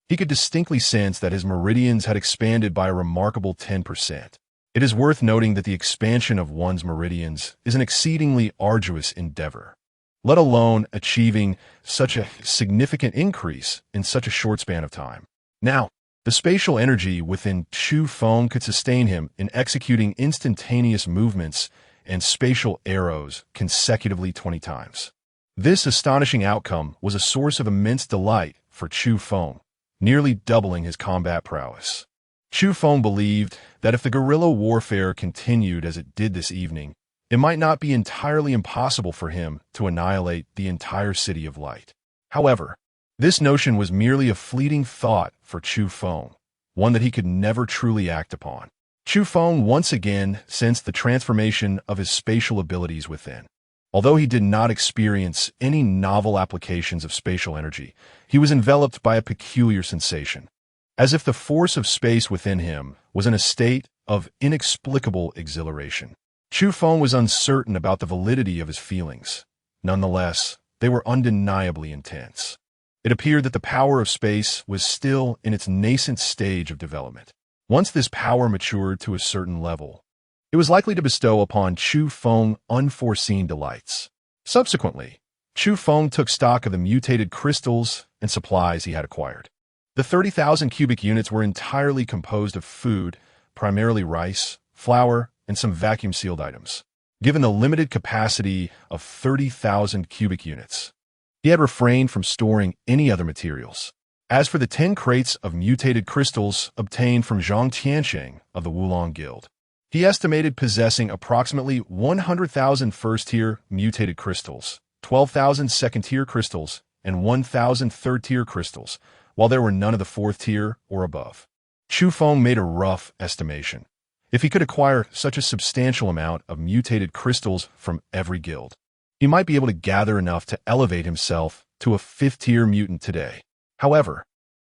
S1: He could distinctly sense that his meridians had expanded by a remarkable 10%. It is worth noting that the expansion of one's meridians is an exceedingly arduous endeavor, let alone achieving such a significant increase in such a short span of time. Now, the spatial energy within Chu Feng could sustain him in executing instantaneous movements and spatial arrows consecutively 20 times. This astonishing outcome was a source of immense delight for Chu Feng, nearly doubling his combat prowess. Chu Feng believed that if the guerrilla warfare continued as it did this evening, it might not be entirely impossible for him to annihilate the entire City of Light. However, this notion was merely a fleeting thought for Chu Feng, one that he could never truly act upon. Chu Feng once again sensed the transformation of his spatial abilities within. Although he did not experience any novel applications of spatial energy, he was enveloped by a peculiar sensation, as if the force of space within him was in a state of inexplicable exhilaration. Chu Feng was uncertain about the validity of his feelings. Nonetheless, they were undeniably intense. It appeared that the power of space was still in its nascent stage of development. Once this power matured to a certain level, it was likely to bestow upon Chu Feng unforeseen delights. Subsequently, Chu Feng took stock of the mutated crystals and supplies he had acquired. The 30,000 cubic units were entirely composed of food, primarily rice, flour, and some vacuum-sealed items. Given the limited capacity of 30,000 cubic units, he had refrained from storing any other materials. As for the 10 crates of mutated crystals obtained from Zhang Tianqing of the Wulong Guild, he estimated possessing approximately 100,000 first-tier mutated crystals, 12,000 second-tier crystals, and 1,000 third-tier crystals, while there were none of the fourth-tier or above. Chu Feng made a rough estimation. If he could acquire such a substantial amount of mutated crystals from every guild, he might be able to gather enough to elevate himself to a fifth-tier mutant today. However,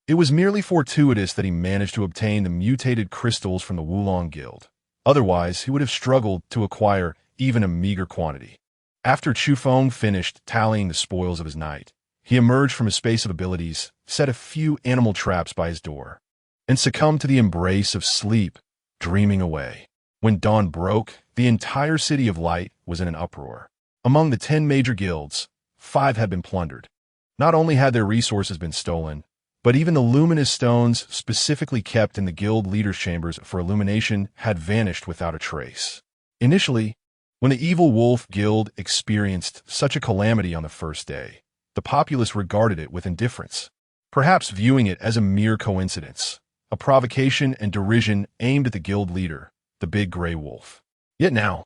S1: it was merely fortuitous that he managed to obtain the mutated crystals from the Wulong Guild. Otherwise, he would have struggled to acquire even a meager quantity. After Chu Feng finished tallying the spoils of his night, he emerged from his space of abilities, set a few animal traps by his door, and succumbed to the embrace of sleep, dreaming away. When dawn broke, the entire City of Light was in an uproar. Among the 10 major guilds, 5 had been plundered. Not only had their resources been stolen, but even the luminous stones specifically kept in the guild leaders' chambers for illumination had vanished without a trace. Initially, when the Evil Wolf Guild experienced such a calamity on the first day, the populace regarded it with indifference, perhaps viewing it as a mere coincidence, a provocation and derision aimed at the guild leader, the Big Gray Wolf. Yet now,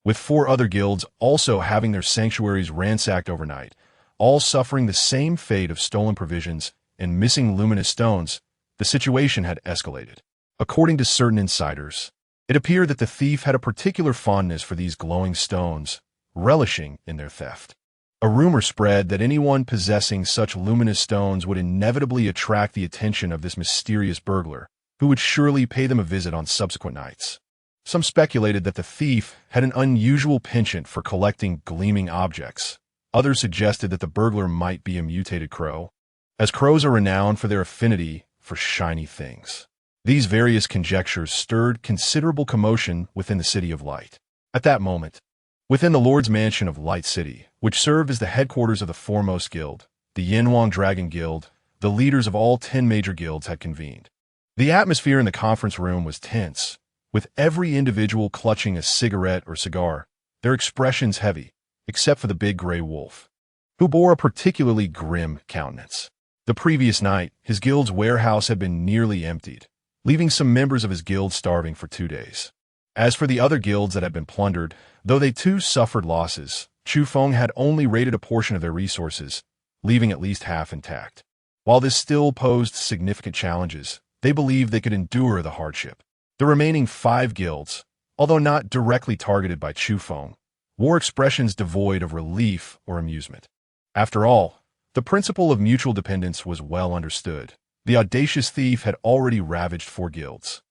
S1: with 4 other guilds also having their sanctuaries ransacked overnight, all suffering the same fate of stolen provisions and missing luminous stones, the situation had escalated. According to certain insiders, it appeared that the thief had a particular fondness for these glowing stones, relishing in their theft. A rumor spread that anyone possessing such luminous stones would inevitably attract the attention of this mysterious burglar, who would surely pay them a visit on subsequent nights. Some speculated that the thief had an unusual penchant for collecting gleaming objects. Others suggested that the burglar might be a mutated crow, as crows are renowned for their affinity for shiny things. These various conjectures stirred considerable commotion within the City of Light. At that moment, within the Lord's Mansion of Light City, which served as the headquarters of the foremost guild, the Yanwang Dragon Guild, the leaders of all 10 major guilds had convened. The atmosphere in the conference room was tense, with every individual clutching a cigarette or cigar, their expressions heavy, except for the Big Gray Wolf, who bore a particularly grim countenance. The previous night, his guild's warehouse had been nearly emptied, leaving some members of his guild starving for 2 days. As for the other guilds that had been plundered, though they too suffered losses, Chu Feng had only raided a portion of their resources, leaving at least half intact. While this still posed significant challenges, they believed they could endure the hardship. The remaining 5 guilds, although not directly targeted by Chu Feng, wore expressions devoid of relief or amusement. After all, the principle of mutual dependence was well understood. The audacious thief had already ravaged 4 guilds,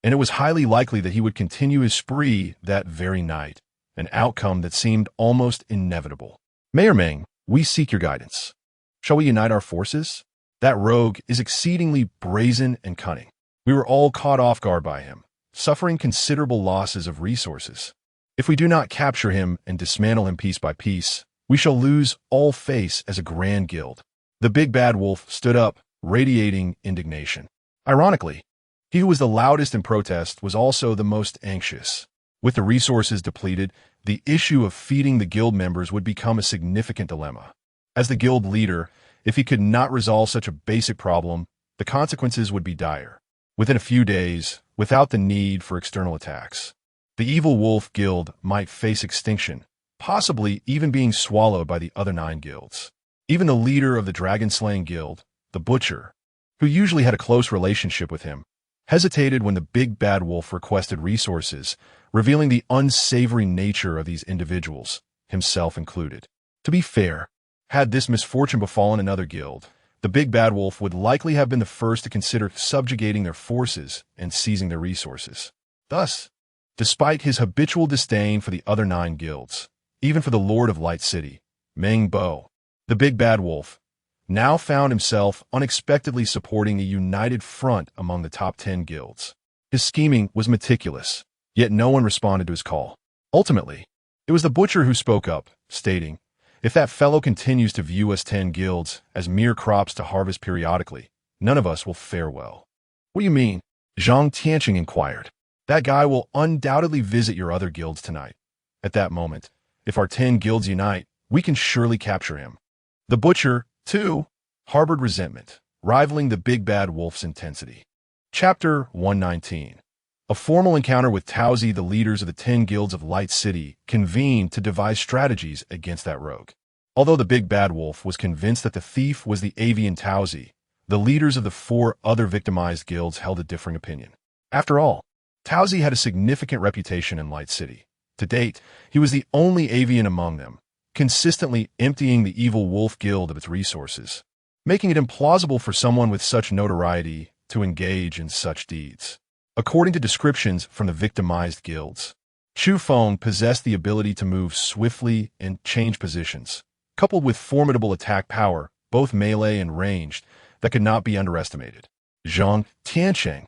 S1: and it was highly likely that he would continue his spree that very night, an outcome that seemed almost inevitable. Mayor Meng, we seek your guidance. Shall we unite our forces? That rogue is exceedingly brazen and cunning. We were all caught off guard by him, suffering considerable losses of resources. If we do not capture him and dismantle him piece by piece, we shall lose all face as a grand guild. The Big Bad Wolf stood up, radiating indignation. Ironically, he who was the loudest in protest was also the most anxious. With the resources depleted, the issue of feeding the guild members would become a significant dilemma. As the guild leader, if he could not resolve such a basic problem, the consequences would be dire. Within a few days, without the need for external attacks, the Evil Wolf Guild might face extinction, possibly even being swallowed by the other 9 guilds. Even the leader of the Dragon-Slaying Guild, the Butcher, who usually had a close relationship with him, hesitated when the Big Bad Wolf requested resources, revealing the unsavory nature of these individuals, himself included. To be fair, had this misfortune befallen another guild, the Big Bad Wolf would likely have been the first to consider subjugating their forces and seizing their resources. Thus, despite his habitual disdain for the other 9 guilds, even for the Lord of Light City, Meng Bo, the Big Bad Wolf, now found himself unexpectedly supporting a united front among the top 10 guilds. His scheming was meticulous, yet no one responded to his call. Ultimately, it was the Butcher who spoke up, stating, "If that fellow continues to view us 10 guilds as mere crops to harvest periodically, none of us will fare well." "What do you mean?" Zhang Tianqing inquired. "That guy will undoubtedly visit your other guilds tonight. At that moment, if our 10 guilds unite, we can surely capture him." The Butcher, too, harbored resentment, rivaling the Big Bad Wolf's intensity. Chapter 119. A formal encounter with Taozi, the leaders of the 10 guilds of Light City, convened to devise strategies against that rogue. Although the Big Bad Wolf was convinced that the thief was the avian Taozi, the leaders of the 4 other victimized guilds held a differing opinion. After all, Taozi had a significant reputation in Light City. To date, he was the only avian among them, consistently emptying the Evil Wolf Guild of its resources, making it implausible for someone with such notoriety to engage in such deeds. According to descriptions from the victimized guilds, Chu Feng possessed the ability to move swiftly and change positions, coupled with formidable attack power, both melee and ranged, that could not be underestimated. Zhang Tianqing,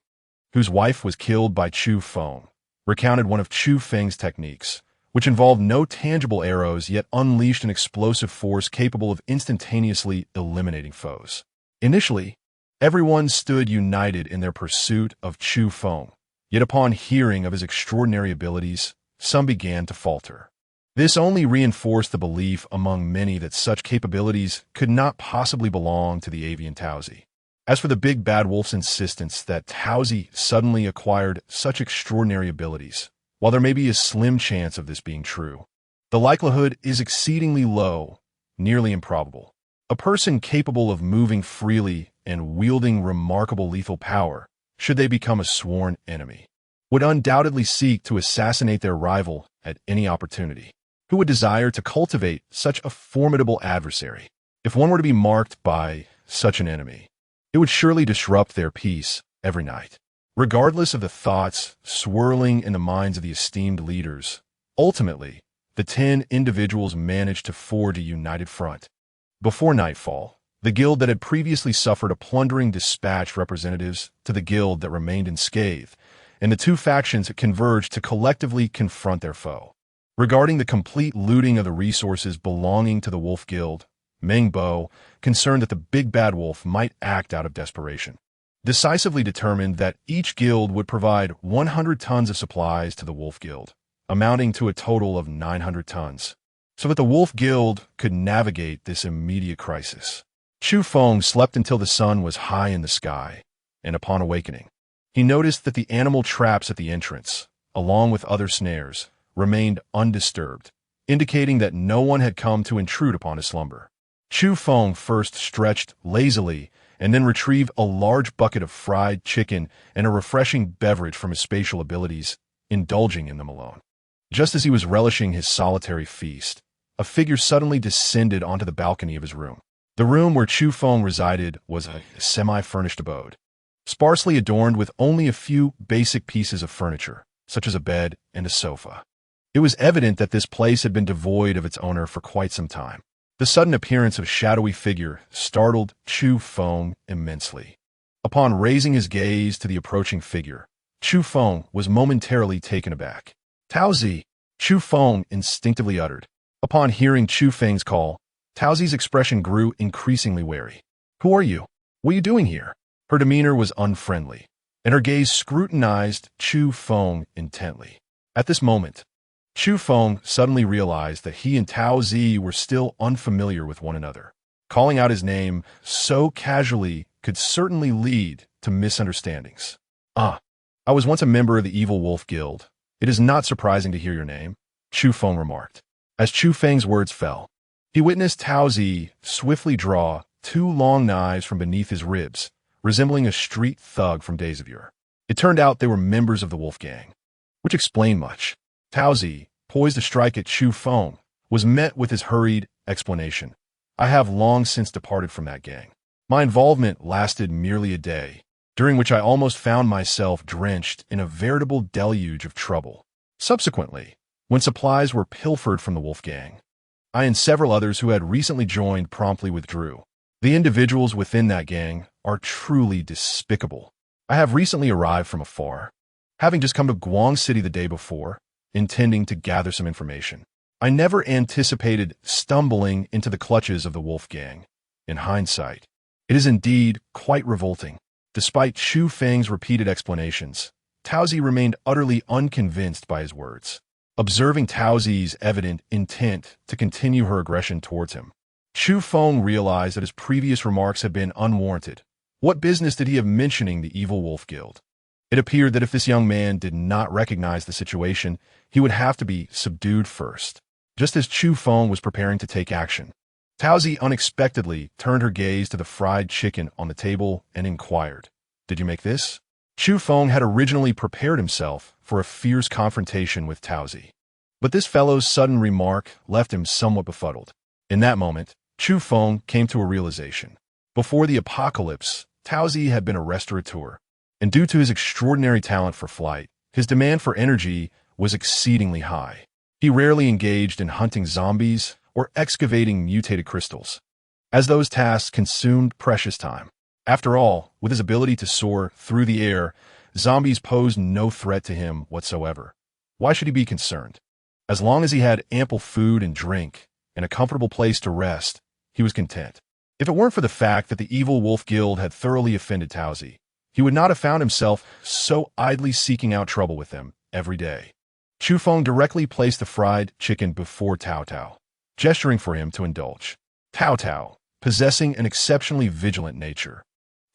S1: whose wife was killed by Chu Feng, recounted one of Chu Feng's techniques, which involved no tangible arrows yet unleashed an explosive force capable of instantaneously eliminating foes. Initially, everyone stood united in their pursuit of Chu Feng, yet upon hearing of his extraordinary abilities, some began to falter. This only reinforced the belief among many that such capabilities could not possibly belong to the avian Taozi. As for the big bad wolf's insistence that Taozi suddenly acquired such extraordinary abilities, while there may be a slim chance of this being true, the likelihood is exceedingly low, nearly improbable. A person capable of moving freely and wielding remarkable lethal power, should they become a sworn enemy, would undoubtedly seek to assassinate their rival at any opportunity. Who would desire to cultivate such a formidable adversary? If one were to be marked by such an enemy, it would surely disrupt their peace every night. Regardless of the thoughts swirling in the minds of the esteemed leaders, ultimately, the 10 individuals managed to forge a united front. Before nightfall, the guild that had previously suffered a plundering dispatched representatives to the guild that remained unscathed, and the two factions converged to collectively confront their foe. Regarding the complete looting of the resources belonging to the Wolf Guild, Meng Bo, concerned that the big bad wolf might act out of desperation, decisively determined that each guild would provide 100 tons of supplies to the Wolf Guild, amounting to a total of 900 tons, so that the Wolf Guild could navigate this immediate crisis. Chu Feng slept until the sun was high in the sky, and upon awakening, he noticed that the animal traps at the entrance, along with other snares, remained undisturbed, indicating that no one had come to intrude upon his slumber. Chu Feng first stretched lazily and then retrieved a large bucket of fried chicken and a refreshing beverage from his spatial abilities, indulging in them alone. Just as he was relishing his solitary feast, a figure suddenly descended onto the balcony of his room. The room where Chu Feng resided was a semi-furnished abode, sparsely adorned with only a few basic pieces of furniture, such as a bed and a sofa. It was evident that this place had been devoid of its owner for quite some time. The sudden appearance of a shadowy figure startled Chu Feng immensely. Upon raising his gaze to the approaching figure, Chu Feng was momentarily taken aback. "Taozi," Chu Feng instinctively uttered. Upon hearing Chu Feng's call, Taozi's expression grew increasingly wary. "Who are you? What are you doing here?" Her demeanor was unfriendly, and her gaze scrutinized Chu Feng intently. At this moment, Chu Feng suddenly realized that he and Taozi were still unfamiliar with one another. Calling out his name so casually could certainly lead to misunderstandings. "I was once a member of the Evil Wolf Guild. It is not surprising to hear your name," Chu Feng remarked. As Chu Feng's words fell, he witnessed Taozi swiftly draw 2 long knives from beneath his ribs, resembling a street thug from days of yore. It turned out they were members of the Wolf Gang, which explained much. Taozi, poised to strike at Chu Feng, was met with his hurried explanation. "I have long since departed from that gang. My involvement lasted merely a day, during which I almost found myself drenched in a veritable deluge of trouble. Subsequently, when supplies were pilfered from the Wolf Gang, I and several others who had recently joined promptly withdrew. The individuals within that gang are truly despicable. I have recently arrived from afar, having just come to Guang City the day before, intending to gather some information. I never anticipated stumbling into the clutches of the Wolf Gang. In hindsight, it is indeed quite revolting." Despite Chu Feng's repeated explanations, Taozi remained utterly unconvinced by his words. Observing Taozi's evident intent to continue her aggression towards him, Chu Feng realized that his previous remarks had been unwarranted. What business did he have mentioning the Evil Wolf Guild? It appeared that if this young man did not recognize the situation, he would have to be subdued first. Just as Chu Feng was preparing to take action, Taozi unexpectedly turned her gaze to the fried chicken on the table and inquired, "Did you make this?" Chu Feng had originally prepared himself for a fierce confrontation with Taozi, but this fellow's sudden remark left him somewhat befuddled. In that moment, Chu Feng came to a realization. Before the apocalypse, Taozi had been a restaurateur, and due to his extraordinary talent for flight, his demand for energy was exceedingly high. He rarely engaged in hunting zombies or excavating mutated crystals, as those tasks consumed precious time. After all, with his ability to soar through the air, Zombies posed no threat to him whatsoever. Why should he be concerned? As long as he had ample food and drink and a comfortable place to rest, he was content. If it weren't for the fact that the evil Wolf Guild had thoroughly offended Towsy, he would not have found himself so idly seeking out trouble with them every day. Chu Feng directly placed the fried chicken before Tao Tao, gesturing for him to indulge. Tao Tao, possessing an exceptionally vigilant nature,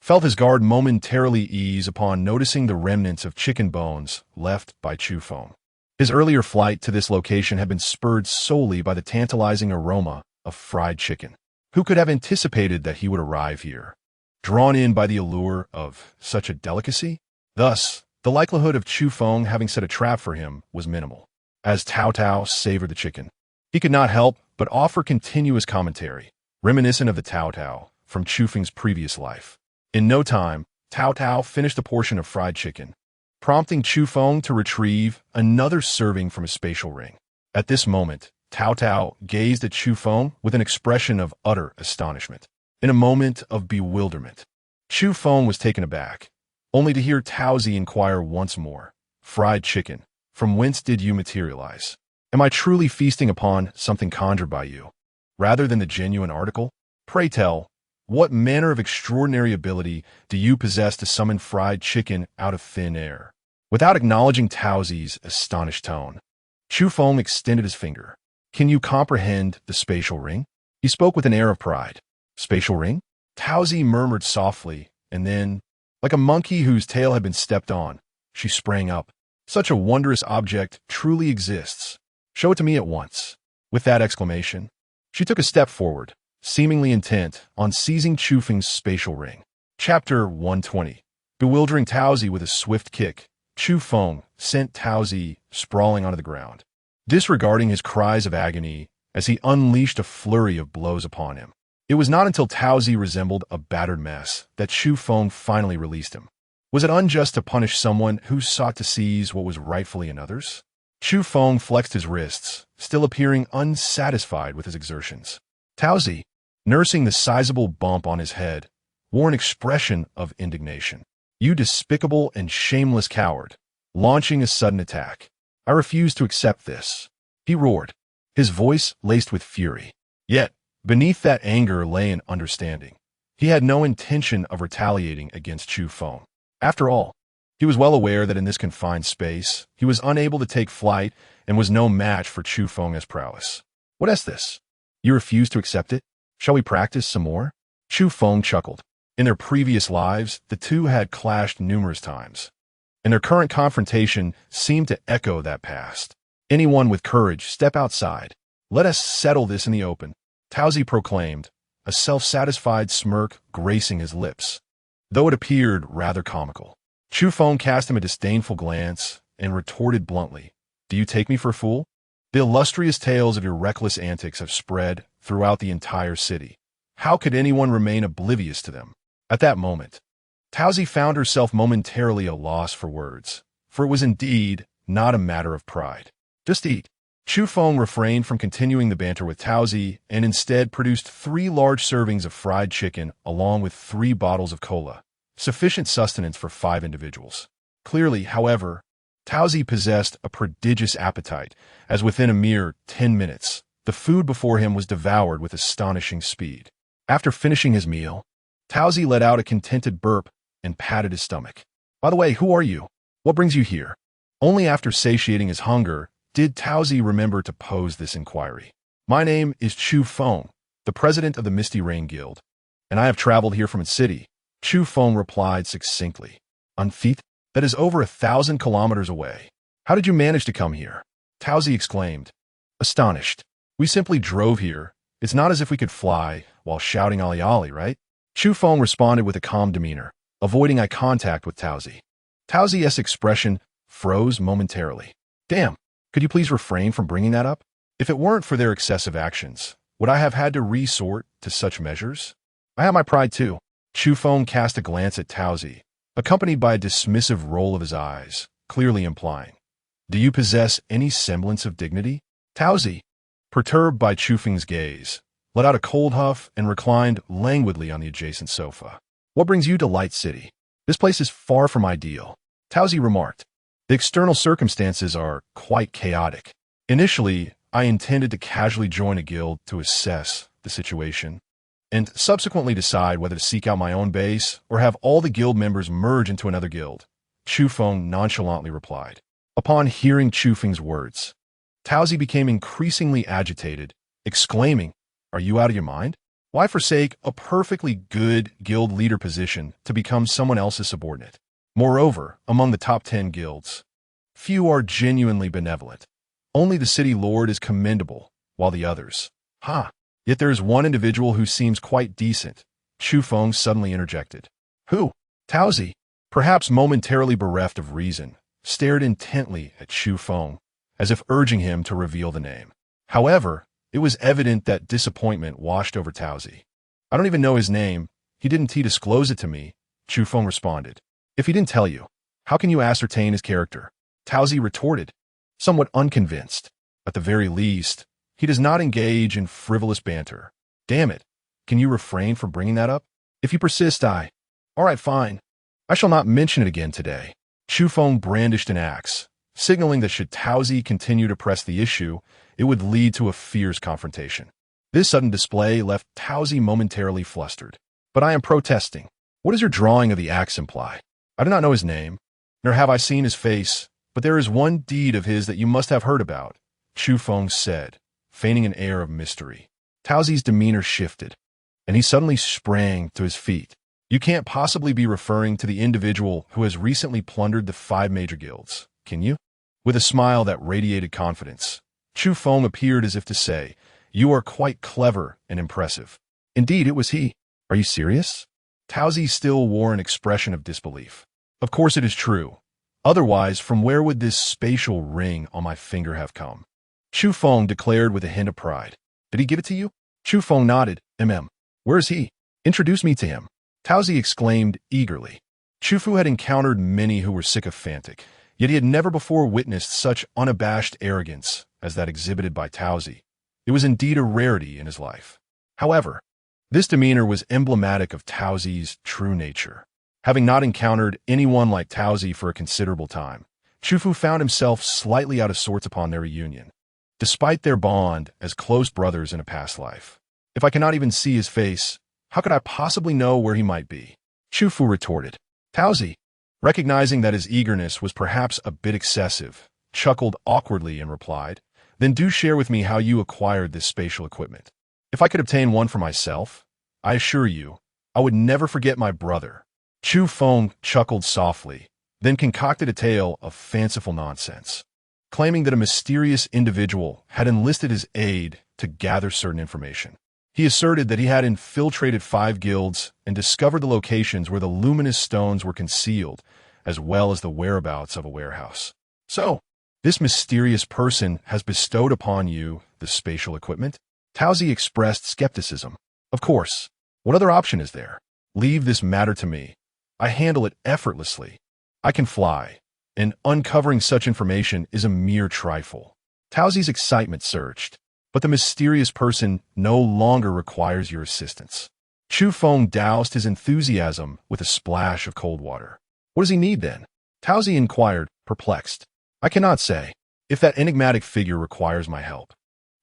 S1: felt his guard momentarily ease upon noticing the remnants of chicken bones left by Chu Feng. His earlier flight to this location had been spurred solely by the tantalizing aroma of fried chicken. Who could have anticipated that he would arrive here, drawn in by the allure of such a delicacy? Thus, the likelihood of Chu Feng having set a trap for him was minimal. As Tao Tao savored the chicken, he could not help but offer continuous commentary, reminiscent of the Tao Tao from Chu Feng's previous life. In no time, Tao Tao finished a portion of fried chicken, prompting Chu Feng to retrieve another serving from his spatial ring. At this moment, Tao Tao gazed at Chu Feng with an expression of utter astonishment. In a moment of bewilderment, Chu Feng was taken aback, only to hear Towsy inquire once more, "Fried chicken, from whence did you materialize? Am I truly feasting upon something conjured by you, rather than the genuine article? Pray tell, what manner of extraordinary ability do you possess to summon fried chicken out of thin air?" Without acknowledging Towsy's astonished tone, Chu Feng extended his finger. "Can you comprehend the spatial ring?" He spoke with an air of pride. "Spatial ring?" Towsy murmured softly, and then, like a monkey whose tail had been stepped on, she sprang up. "Such a wondrous object truly exists. Show it to me at once." With that exclamation, she took a step forward, seemingly intent on seizing Chu Feng's spatial ring. Chapter 120. Bewildering Towsy with a swift kick, Chu Feng sent Towsy sprawling onto the ground, disregarding his cries of agony as he unleashed a flurry of blows upon him. It was not until Towsy resembled a battered mess that Chu Feng finally released him. Was it unjust to punish someone who sought to seize what was rightfully another's? Chu Feng flexed his wrists, still appearing unsatisfied with his exertions. Towsy, nursing the sizable bump on his head, wore an expression of indignation. "You despicable and shameless coward," launching a sudden attack. "I refuse to accept this," he roared, his voice laced with fury. Yet, beneath that anger lay an understanding. He had no intention of retaliating against Chu Feng. After all, he was well aware that in this confined space, he was unable to take flight and was no match for Chu Feng's prowess. "What is this? You refuse to accept it? Shall we practice some more?" Chu Feng chuckled. In their previous lives, the two had clashed numerous times, and their current confrontation seemed to echo that past. "Anyone with courage, step outside. Let us settle this in the open," Towsy proclaimed, a self-satisfied smirk gracing his lips, though it appeared rather comical. Chu Feng cast him a disdainful glance and retorted bluntly, "Do you take me for a fool? The illustrious tales of your reckless antics have spread throughout the entire city. How could anyone remain oblivious to them?" At that moment, Towsy found herself momentarily at a loss for words, for it was indeed not a matter of pride. "Just eat." Chu Feng refrained from continuing the banter with Towsy and instead produced 3 large servings of fried chicken along with 3 bottles of cola, sufficient sustenance for 5 individuals. Clearly, however, Towsy possessed a prodigious appetite, as within a mere 10 minutes, the food before him was devoured with astonishing speed. After finishing his meal, Towsy let out a contented burp and patted his stomach. "By the way, who are you? What brings you here?" Only after satiating his hunger did Towsy remember to pose this inquiry. "My name is Chu Feng, the president of the Misty Rain Guild, and I have traveled here from its city," Chu Feng replied succinctly. "On feet? That is over 1,000 kilometers away. How did you manage to come here?" Towsy exclaimed, astonished. "We simply drove here. It's not as if we could fly while shouting ollie ollie, right?" Chu Feng responded with a calm demeanor, avoiding eye contact with Towsy. Towsy's expression froze momentarily. "Damn, could you please refrain from bringing that up? If it weren't for their excessive actions, would I have had to resort to such measures? I have my pride too." Chu Feng cast a glance at Towsy, accompanied by a dismissive roll of his eyes, clearly implying, "Do you possess any semblance of dignity?" Towsy, perturbed by Chu Feng's gaze, let out a cold huff and reclined languidly on the adjacent sofa. "What brings you to Light City? This place is far from ideal. Tauzi remarked. The external circumstances are quite chaotic. Initially, I intended to casually join a guild to assess the situation, and subsequently decide whether to seek out my own base or have all the guild members merge into another guild, Chu Feng nonchalantly replied. Upon hearing Chu Feng's words, Tauzi became increasingly agitated, exclaiming, "Are you out of your mind? Why forsake a perfectly good guild leader position to become someone else's subordinate? Moreover, among the top 10 guilds, few are genuinely benevolent. Only the city lord is commendable, while the others, Yet there is one individual who seems quite decent," Chu Feng suddenly interjected. "Who?" Tauzi, perhaps momentarily bereft of reason, stared intently at Chu Feng, as if urging him to reveal the name. However, it was evident that disappointment washed over Tauzi. "I don't even know his name. He didn't disclose it to me," Chu Feng responded. "If he didn't tell you, how can you ascertain his character?" Tauzi retorted, somewhat unconvinced. "At the very least, he does not engage in frivolous banter. Damn it, can you refrain from bringing that up? If you persist, All right, fine. I shall not mention it again today." Chu Feng brandished an axe, signaling that should Tauzi continue to press the issue, it would lead to a fierce confrontation. This sudden display left Tauzi momentarily flustered. "But I am protesting. What does your drawing of the axe imply? I do not know his name, nor have I seen his face, but there is one deed of his that you must have heard about," Chu Feng said, feigning an air of mystery. Tauzi's demeanor shifted, and he suddenly sprang to his feet. "You can't possibly be referring to the individual who has recently plundered the 5 major guilds, can you?" With a smile that radiated confidence, Chu Feng appeared as if to say, "You are quite clever and impressive." "Indeed, it was he. Are you serious?" Tauzi still wore an expression of disbelief. "Of course it is true. Otherwise, from where would this spatial ring on my finger have come?" Chu Feng declared with a hint of pride. "Did he give it to you?" Chu Feng nodded. Where is he? Introduce me to him." Tauzi exclaimed eagerly. Chu Fu had encountered many who were sycophantic, yet he had never before witnessed such unabashed arrogance as that exhibited by Tauzi. It was indeed a rarity in his life. However, this demeanor was emblematic of Tauzi's true nature. Having not encountered anyone like Tauzi for a considerable time, Chu Fu found himself slightly out of sorts upon their reunion, despite their bond as close brothers in a past life. "If I cannot even see his face, how could I possibly know where he might be?" Chu Fu retorted. Tauzi, recognizing that his eagerness was perhaps a bit excessive, chuckled awkwardly and replied, "Then do share with me how you acquired this spatial equipment. If I could obtain one for myself, I assure you, I would never forget my brother." Chu Feng chuckled softly, then concocted a tale of fanciful nonsense, claiming that a mysterious individual had enlisted his aid to gather certain information. He asserted that he had infiltrated 5 guilds and discovered the locations where the luminous stones were concealed, as well as the whereabouts of a warehouse. "So, this mysterious person has bestowed upon you the spatial equipment?" Tauzi expressed skepticism. "Of course. What other option is there? Leave this matter to me. I handle it effortlessly. I can fly, and uncovering such information is a mere trifle." Tauzi's excitement surged. "But the mysterious person no longer requires your assistance." Chu Feng doused his enthusiasm with a splash of cold water. "What does he need then?" Tauzi inquired, perplexed. "I cannot say. If that enigmatic figure requires my help,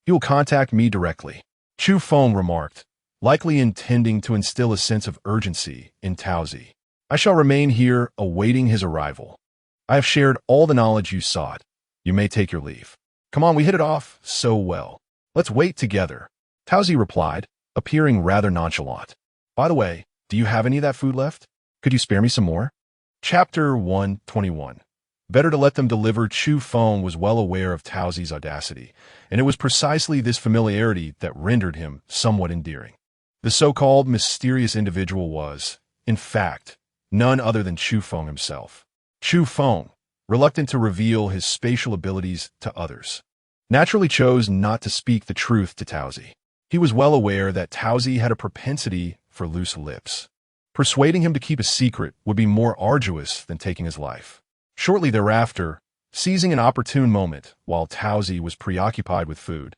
S1: he will contact me directly," Chu Feng remarked, likely intending to instill a sense of urgency in Tauzi. "I shall remain here awaiting his arrival. I have shared all the knowledge you sought. You may take your leave." "Come on, we hit it off so well. Let's wait together," Tauzi replied, appearing rather nonchalant. "By the way, do you have any of that food left? Could you spare me some more?" Chapter 121. Better to let them deliver. Chu Feng was well aware of Tauzi's audacity, and it was precisely this familiarity that rendered him somewhat endearing. The so-called mysterious individual was, in fact, none other than Chu Feng himself. Chu Feng, reluctant to reveal his spatial abilities to others, naturally chose not to speak the truth to Tauzi. He was well aware that Tauzi had a propensity for loose lips. Persuading him to keep a secret would be more arduous than taking his life. Shortly thereafter, seizing an opportune moment while Tauzi was preoccupied with food,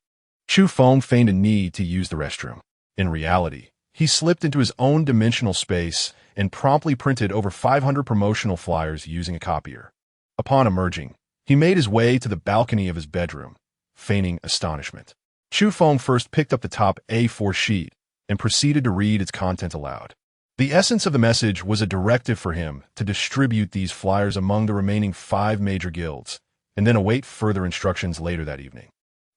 S1: Chu Feng feigned a need to use the restroom. In reality, he slipped into his own dimensional space and promptly printed over 500 promotional flyers using a copier. Upon emerging, he made his way to the balcony of his bedroom, feigning astonishment. Chu Feng first picked up the top A4 sheet and proceeded to read its content aloud. The essence of the message was a directive for him to distribute these flyers among the remaining 5 major guilds, and then await further instructions later that evening.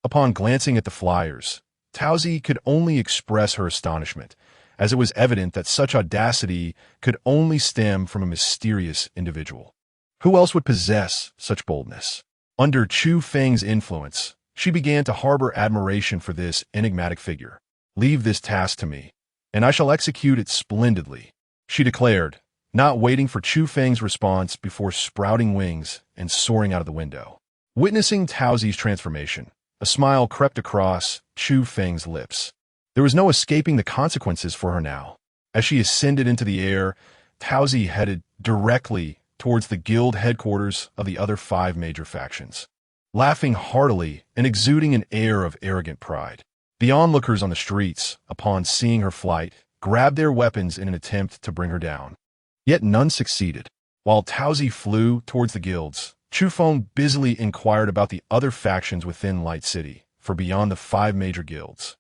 S1: Upon glancing at the flyers, Towsy could only express her astonishment, as it was evident that such audacity could only stem from a mysterious individual. Who else would possess such boldness? Under Chu Feng's influence, she began to harbor admiration for this enigmatic figure. "Leave this task to me, and I shall execute it splendidly," she declared, not waiting for Chu Feng's response before sprouting wings and soaring out of the window. Witnessing Towsy's transformation, a smile crept across Chu Feng's lips. There was no escaping the consequences for her now. As she ascended into the air, Towsy headed directly towards the guild headquarters of the other 5 major factions. Laughing heartily and exuding an air of arrogant pride, the onlookers on the streets, upon seeing her flight, grabbed their weapons in an attempt to bring her down. Yet none succeeded. While Towsy flew towards the guilds, Chu Feng busily inquired about the other factions within Light City, for beyond the 5 major guilds,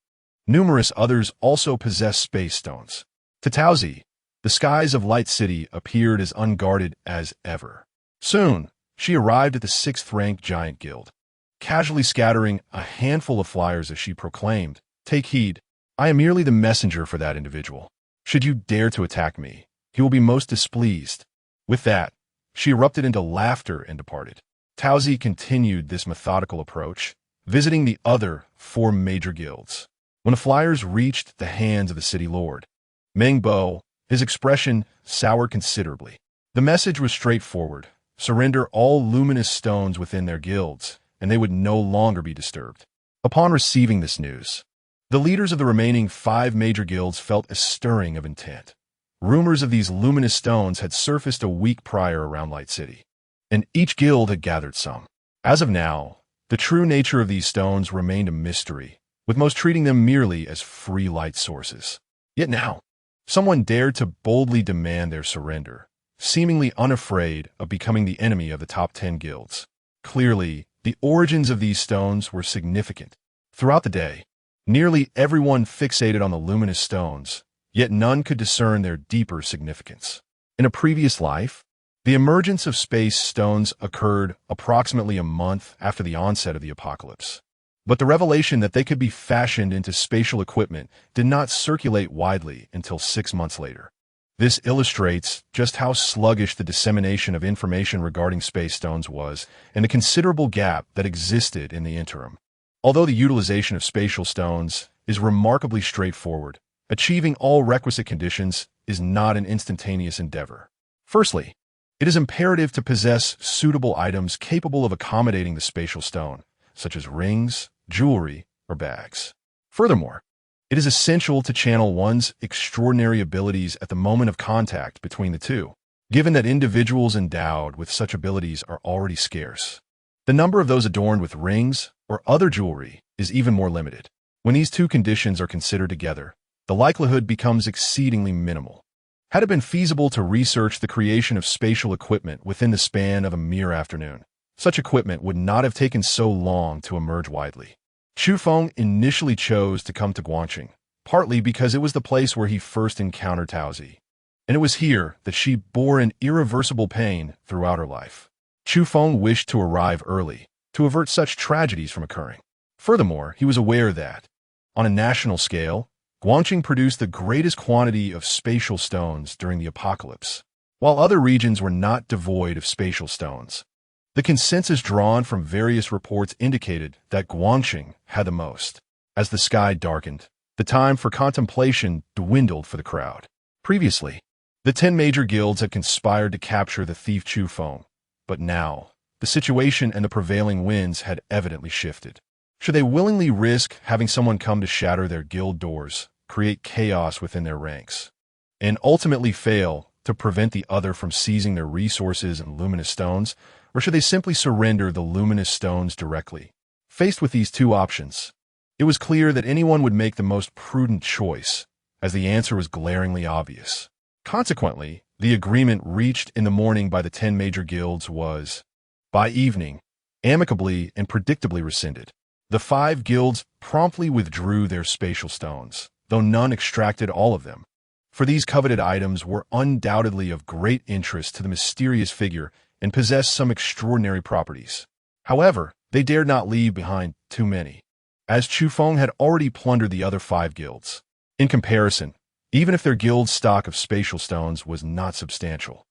S1: numerous others also possessed space stones. To Towsy, the skies of Light City appeared as unguarded as ever. Soon, she arrived at the 6th-ranked giant guild, casually scattering a handful of flyers as she proclaimed, "Take heed, I am merely the messenger for that individual. Should you dare to attack me, he will be most displeased." With that, she erupted into laughter and departed. Towsy continued this methodical approach, visiting the other 4 major guilds. When the flyers reached the hands of the city lord, Meng Bo, his expression soured considerably. The message was straightforward: surrender all luminous stones within their guilds, and they would no longer be disturbed. Upon receiving this news, the leaders of the remaining 5 major guilds felt a stirring of intent. Rumors of these luminous stones had surfaced a week prior around Light City, and each guild had gathered some. As of now, the true nature of these stones remained a mystery, with most treating them merely as free light sources. Yet now, someone dared to boldly demand their surrender, seemingly unafraid of becoming the enemy of the top 10 guilds. Clearly, the origins of these stones were significant. Throughout the day, nearly everyone fixated on the luminous stones, yet none could discern their deeper significance. In a previous life, the emergence of space stones occurred approximately a month after the onset of the apocalypse. But the revelation that they could be fashioned into spatial equipment did not circulate widely until 6 months later. This illustrates just how sluggish the dissemination of information regarding space stones was, and the considerable gap that existed in the interim. Although the utilization of spatial stones is remarkably straightforward, achieving all requisite conditions is not an instantaneous endeavor. Firstly, it is imperative to possess suitable items capable of accommodating the spatial stone, such as rings, jewelry, or bags. Furthermore, it is essential to channel one's extraordinary abilities at the moment of contact between the two, given that individuals endowed with such abilities are already scarce. The number of those adorned with rings or other jewelry is even more limited. When these 2 conditions are considered together, the likelihood becomes exceedingly minimal. Had it been feasible to research the creation of spatial equipment within the span of a mere afternoon, such equipment would not have taken so long to emerge widely. Chu Feng initially chose to come to Guangqing, partly because it was the place where he first encountered Towsy, and it was here that she bore an irreversible pain throughout her life. Chu Feng wished to arrive early, to avert such tragedies from occurring. Furthermore, he was aware that, on a national scale, Guangqing produced the greatest quantity of spatial stones during the apocalypse, while other regions were not devoid of spatial stones. The consensus drawn from various reports indicated that Guangqing had the most. As the sky darkened, the time for contemplation dwindled for the crowd. Previously, the 10 major guilds had conspired to capture the thief Chu Feng, but now, the situation and the prevailing winds had evidently shifted. Should they willingly risk having someone come to shatter their guild doors, create chaos within their ranks, and ultimately fail to prevent the other from seizing their resources and luminous stones, or should they simply surrender the luminous stones directly? Faced with these 2 options, it was clear that anyone would make the most prudent choice, as the answer was glaringly obvious. Consequently, the agreement reached in the morning by the 10 major guilds was, by evening, amicably and predictably rescinded. The 5 guilds promptly withdrew their spatial stones, though none extracted all of them. For these coveted items were undoubtedly of great interest to the mysterious figure and possessed some extraordinary properties. However, they dared not leave behind too many, as Chu Feng had already plundered the other 5 guilds. In comparison, even if their guild's stock of spatial stones was not substantial,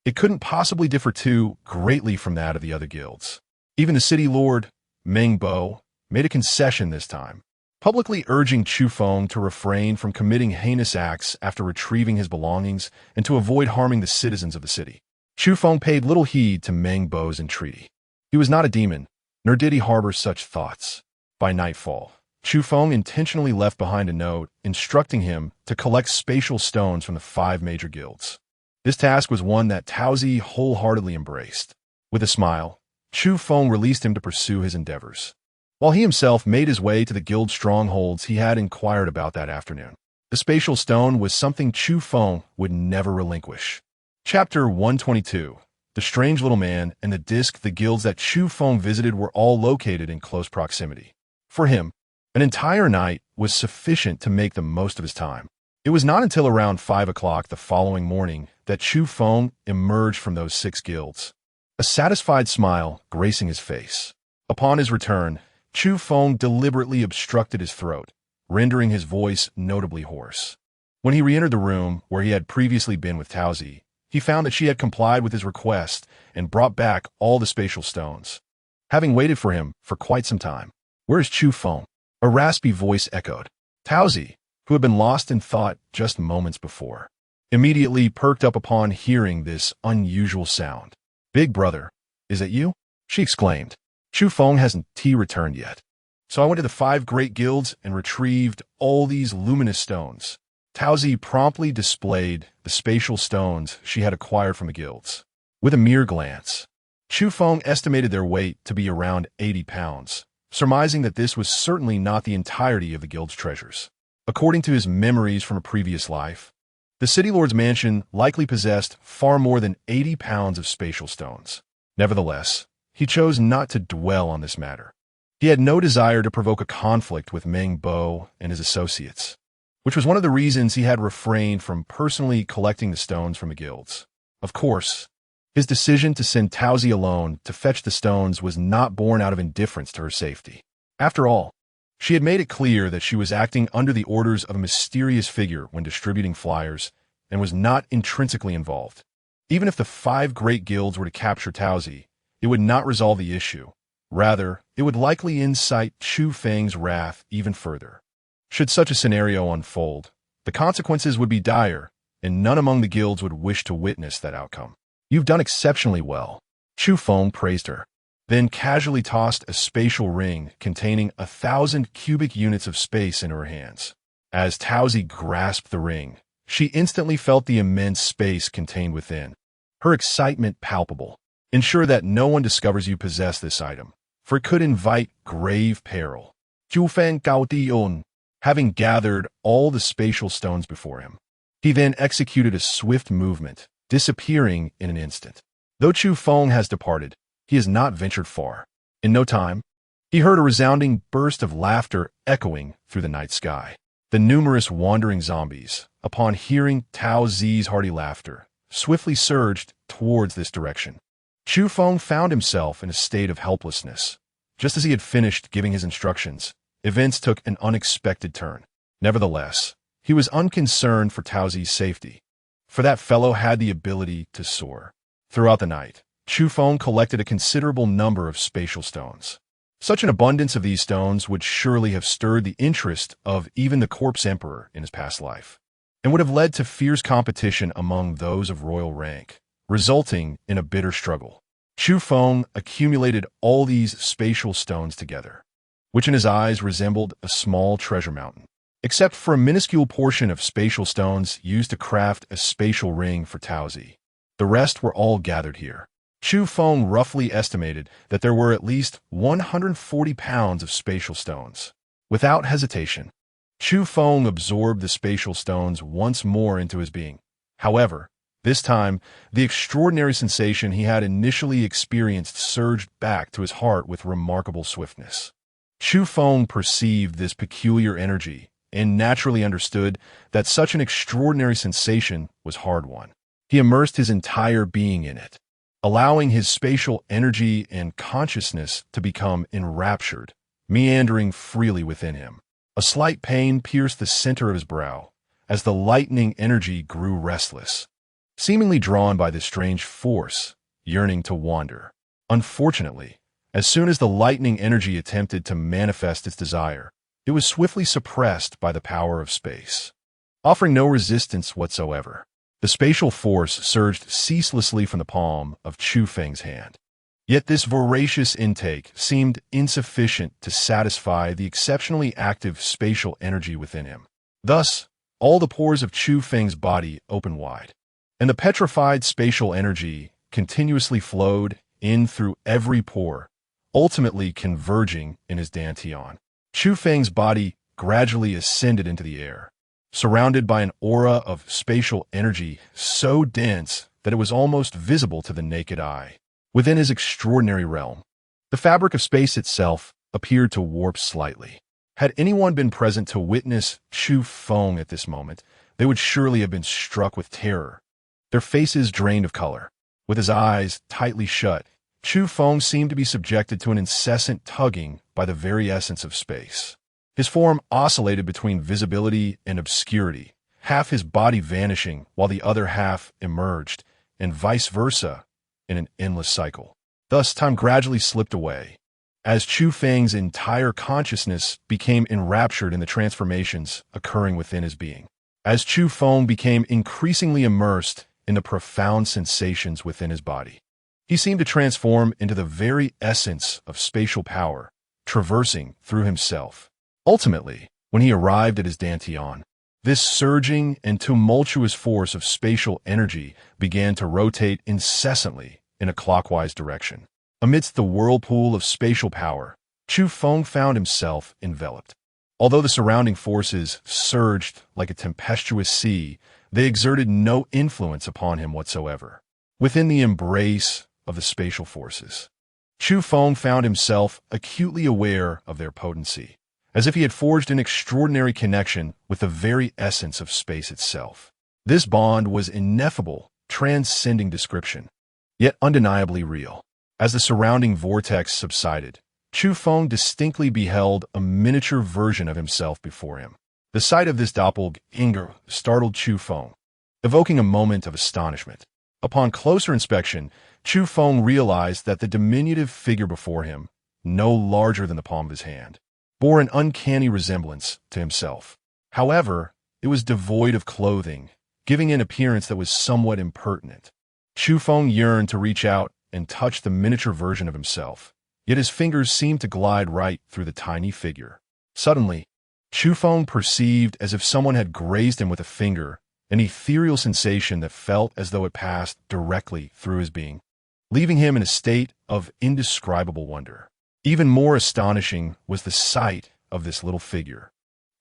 S1: it couldn't possibly differ too greatly from that of the other guilds. Even the city lord, Meng Bo, made a concession this time, publicly urging Chu Feng to refrain from committing heinous acts after retrieving his belongings and to avoid harming the citizens of the city. Chu Feng paid little heed to Meng Bo's entreaty. He was not a demon, nor did he harbor such thoughts. By nightfall, Chu Feng intentionally left behind a note instructing him to collect spatial stones from the 5 major guilds. This task was one that Tao wholeheartedly embraced. With a smile, Chu Feng released him to pursue his endeavors, while he himself made his way to the guild strongholds he had inquired about that afternoon. The spatial stone was something Chu Feng would never relinquish. Chapter 122. The Strange Little Man and the Disc. The guilds that Chu Feng visited were all located in close proximity. For him, an entire night was sufficient to make the most of his time. It was not until around 5 o'clock the following morning that Chu Feng emerged from those 6 guilds, a satisfied smile gracing his face. Upon his return, Chu Feng deliberately obstructed his throat, rendering his voice notably hoarse. When he re-entered the room where he had previously been with Tao, he found that she had complied with his request and brought back all the spatial stones, having waited for him for quite some time. "Where is Chu Feng?" a raspy voice echoed. Tao, who had been lost in thought just moments before, immediately perked up upon hearing this unusual sound. "Big brother, is it you?" she exclaimed. "Chu Feng hasn't returned yet. So I went to the 5 great guilds and retrieved all these luminous stones." Tao promptly displayed the spatial stones she had acquired from the guilds. With a mere glance, Chu Feng estimated their weight to be around 80 pounds, surmising that this was certainly not the entirety of the guild's treasures. According to his memories from a previous life, the city lord's mansion likely possessed far more than 80 pounds of spatial stones. Nevertheless, he chose not to dwell on this matter. He had no desire to provoke a conflict with Meng Bo and his associates, which was one of the reasons he had refrained from personally collecting the stones from the guilds. Of course, his decision to send Tao alone to fetch the stones was not born out of indifference to her safety. After all, she had made it clear that she was acting under the orders of a mysterious figure when distributing flyers and was not intrinsically involved. Even if the 5 great guilds were to capture Tao, it would not resolve the issue. Rather, it would likely incite Chu Feng's wrath even further. Should such a scenario unfold, the consequences would be dire, and none among the guilds would wish to witness that outcome. "You've done exceptionally well," Chu Feng praised her, then casually tossed a spatial ring containing 1,000 cubic units of space into her hands. As Tao grasped the ring, she instantly felt the immense space contained within, her excitement palpable. "Ensure that no one discovers you possess this item, for it could invite grave peril." Chu Feng Gao Dion. Having gathered all the spatial stones before him, he then executed a swift movement, disappearing in an instant. Though Chu Feng has departed, he has not ventured far. In no time, he heard a resounding burst of laughter echoing through the night sky. The numerous wandering zombies, upon hearing Tao's hearty laughter, swiftly surged towards this direction. Chu Feng found himself in a state of helplessness. Just as he had finished giving his instructions, events took an unexpected turn. Nevertheless, he was unconcerned for Tao's safety, for that fellow had the ability to soar. Throughout the night, Chu Feng collected a considerable number of spatial stones. Such an abundance of these stones would surely have stirred the interest of even the corpse emperor in his past life, and would have led to fierce competition among those of royal rank, resulting in a bitter struggle. Chu Feng accumulated all these spatial stones together, which in his eyes resembled a small treasure mountain. Except for a minuscule portion of spatial stones used to craft a spatial ring for Tao, the rest were all gathered here. Chu Feng roughly estimated that there were at least 140 pounds of spatial stones. Without hesitation, Chu Feng absorbed the spatial stones once more into his being, However, this time, the extraordinary sensation he had initially experienced surged back to his heart with remarkable swiftness. Chu Feng perceived this peculiar energy and naturally understood that such an extraordinary sensation was hard-won. He immersed his entire being in it, allowing his spatial energy and consciousness to become enraptured, meandering freely within him. A slight pain pierced the center of his brow as the lightning energy grew restless, seemingly drawn by this strange force, yearning to wander. Unfortunately, as soon as the lightning energy attempted to manifest its desire, it was swiftly suppressed by the power of space. Offering no resistance whatsoever, the spatial force surged ceaselessly from the palm of Chu Feng's hand. Yet this voracious intake seemed insufficient to satisfy the exceptionally active spatial energy within him. Thus, all the pores of Chu Feng's body opened wide, and the petrified spatial energy continuously flowed in through every pore, ultimately converging in his dantian. Chu Feng's body gradually ascended into the air, surrounded by an aura of spatial energy so dense that it was almost visible to the naked eye. Within his extraordinary realm, the fabric of space itself appeared to warp slightly. Had anyone been present to witness Chu Feng at this moment, they would surely have been struck with terror. Their faces drained of color. With his eyes tightly shut, Chu Feng seemed to be subjected to an incessant tugging by the very essence of space. His form oscillated between visibility and obscurity, half his body vanishing while the other half emerged, and vice versa, in an endless cycle. Thus, time gradually slipped away, as Chu Feng's entire consciousness became enraptured in the transformations occurring within his being. As Chu Feng became increasingly immersed in the profound sensations within his body, he seemed to transform into the very essence of spatial power, traversing through himself. Ultimately, when he arrived at his dantian, this surging and tumultuous force of spatial energy began to rotate incessantly in a clockwise direction. Amidst the whirlpool of spatial power, Chu Feng found himself enveloped. Although the surrounding forces surged like a tempestuous sea, they exerted no influence upon him whatsoever. Within the embrace of the spatial forces, Chu Feng found himself acutely aware of their potency, as if he had forged an extraordinary connection with the very essence of space itself. This bond was ineffable, transcending description, yet undeniably real. As the surrounding vortex subsided, Chu Feng distinctly beheld a miniature version of himself before him. The sight of this doppelganger startled Chu Feng, evoking a moment of astonishment. Upon closer inspection, Chu Feng realized that the diminutive figure before him, no larger than the palm of his hand, bore an uncanny resemblance to himself. However, it was devoid of clothing, giving an appearance that was somewhat impertinent. Chu Feng yearned to reach out and touch the miniature version of himself, yet his fingers seemed to glide right through the tiny figure. Suddenly, Chu Feng perceived as if someone had grazed him with a finger, an ethereal sensation that felt as though it passed directly through his being, leaving him in a state of indescribable wonder. Even more astonishing was the sight of this little figure,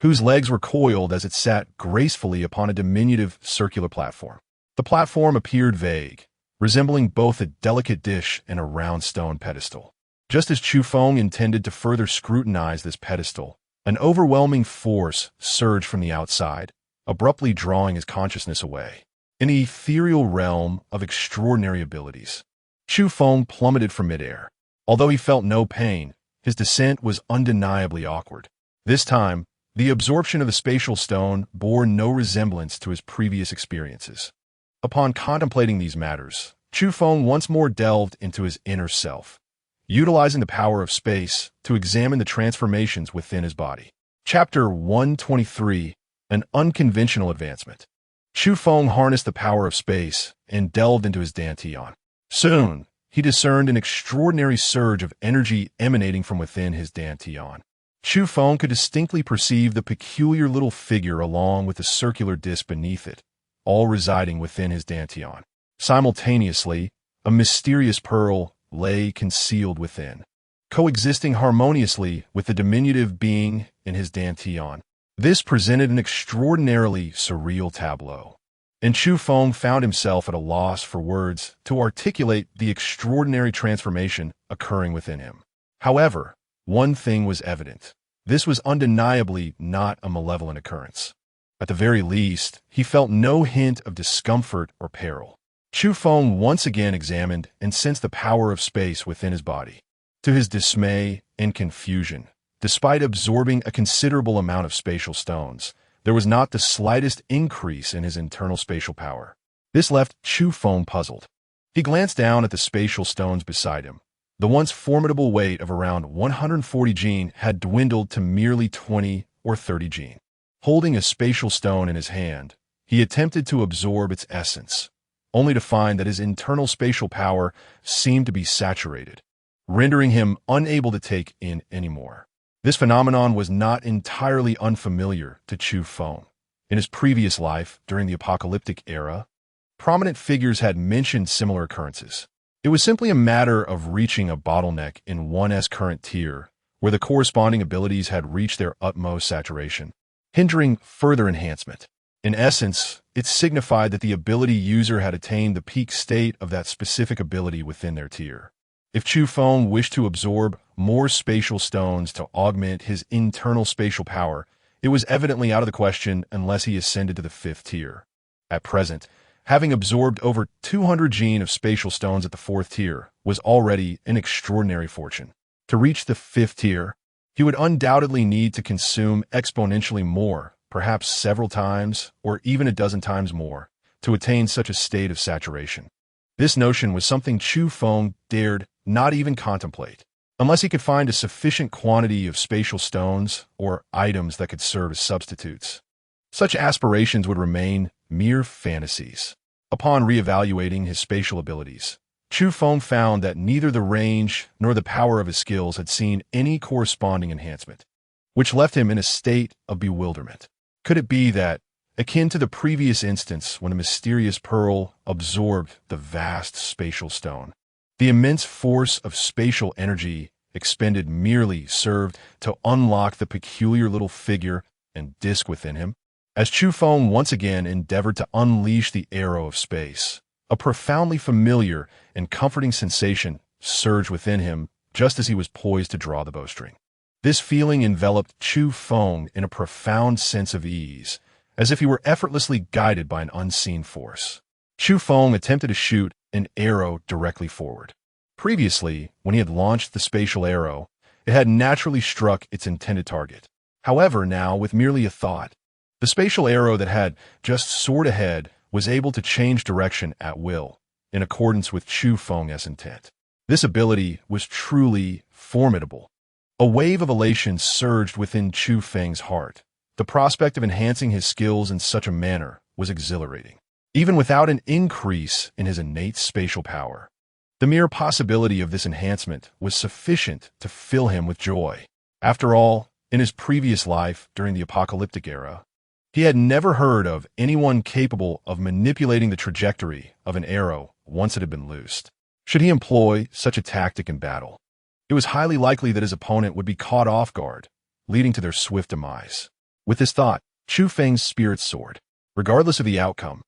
S1: whose legs were coiled as it sat gracefully upon a diminutive circular platform. The platform appeared vague, resembling both a delicate dish and a round stone pedestal. Just as Chu Feng intended to further scrutinize this pedestal, an overwhelming force surged from the outside, abruptly drawing his consciousness away. In the ethereal realm of extraordinary abilities, Chu Feng plummeted from midair. Although he felt no pain, his descent was undeniably awkward. This time, the absorption of the spatial stone bore no resemblance to his previous experiences. Upon contemplating these matters, Chu Feng once more delved into his inner self, utilizing the power of space to examine the transformations within his body. Chapter 123, An Unconventional Advancement. Chu Feng harnessed the power of space and delved into his dantian. Soon, he discerned an extraordinary surge of energy emanating from within his dantian. Chu Feng could distinctly perceive the peculiar little figure along with the circular disc beneath it, all residing within his dantian. Simultaneously, a mysterious pearl lay concealed within, coexisting harmoniously with the diminutive being in his dantian. This presented an extraordinarily surreal tableau. and Chu Feng found himself at a loss for words to articulate the extraordinary transformation occurring within him. However, one thing was evident. This was undeniably not a malevolent occurrence. At the very least, he felt no hint of discomfort or peril. Chu Feng once again examined and sensed the power of space within his body. To his dismay and confusion, despite absorbing a considerable amount of spatial stones, there was not the slightest increase in his internal spatial power. This left Chu Feng puzzled. He glanced down at the spatial stones beside him. The once formidable weight of around 140 Jin had dwindled to merely 20 or 30 Jin. Holding a spatial stone in his hand, he attempted to absorb its essence, only to find that his internal spatial power seemed to be saturated, rendering him unable to take in anymore. This phenomenon was not entirely unfamiliar to Chu Feng. In his previous life, during the apocalyptic era, prominent figures had mentioned similar occurrences. It was simply a matter of reaching a bottleneck in one's current tier, where the corresponding abilities had reached their utmost saturation, hindering further enhancement. In essence, it signified that the ability user had attained the peak state of that specific ability within their tier. If Chu Feng wished to absorb more spatial stones to augment his internal spatial power, it was evidently out of the question unless he ascended to the 5th tier. At present, having absorbed over 200 Jin of spatial stones at the 4th tier was already an extraordinary fortune. To reach the 5th tier, he would undoubtedly need to consume exponentially more, perhaps several times or even a dozen times more, to attain such a state of saturation. This notion was something Chu Feng dared not even contemplate, unless he could find a sufficient quantity of spatial stones or items that could serve as substitutes. Such aspirations would remain mere fantasies. Upon reevaluating his spatial abilities, Chu Feng found that neither the range nor the power of his skills had seen any corresponding enhancement, which left him in a state of bewilderment. Could it be that, akin to the previous instance when a mysterious pearl absorbed the vast spatial stone, the immense force of spatial energy expended merely served to unlock the peculiar little figure and disk within him? As Chu Feng once again endeavored to unleash the arrow of space, a profoundly familiar and comforting sensation surged within him just as he was poised to draw the bowstring. This feeling enveloped Chu Feng in a profound sense of ease, as if he were effortlessly guided by an unseen force. Chu Feng attempted to shoot an arrow directly forward. Previously, when he had launched the spatial arrow, it had naturally struck its intended target. However, now, with merely a thought, the spatial arrow that had just soared ahead was able to change direction at will, in accordance with Chu Feng's intent. This ability was truly formidable. A wave of elation surged within Chu Feng's heart. The prospect of enhancing his skills in such a manner was exhilarating. Even without an increase in his innate spatial power, the mere possibility of this enhancement was sufficient to fill him with joy. After all, in his previous life during the apocalyptic era, he had never heard of anyone capable of manipulating the trajectory of an arrow once it had been loosed. Should he employ such a tactic in battle, it was highly likely that his opponent would be caught off guard, leading to their swift demise. With this thought, Chu Feng's spirits soared. Regardless of the outcome,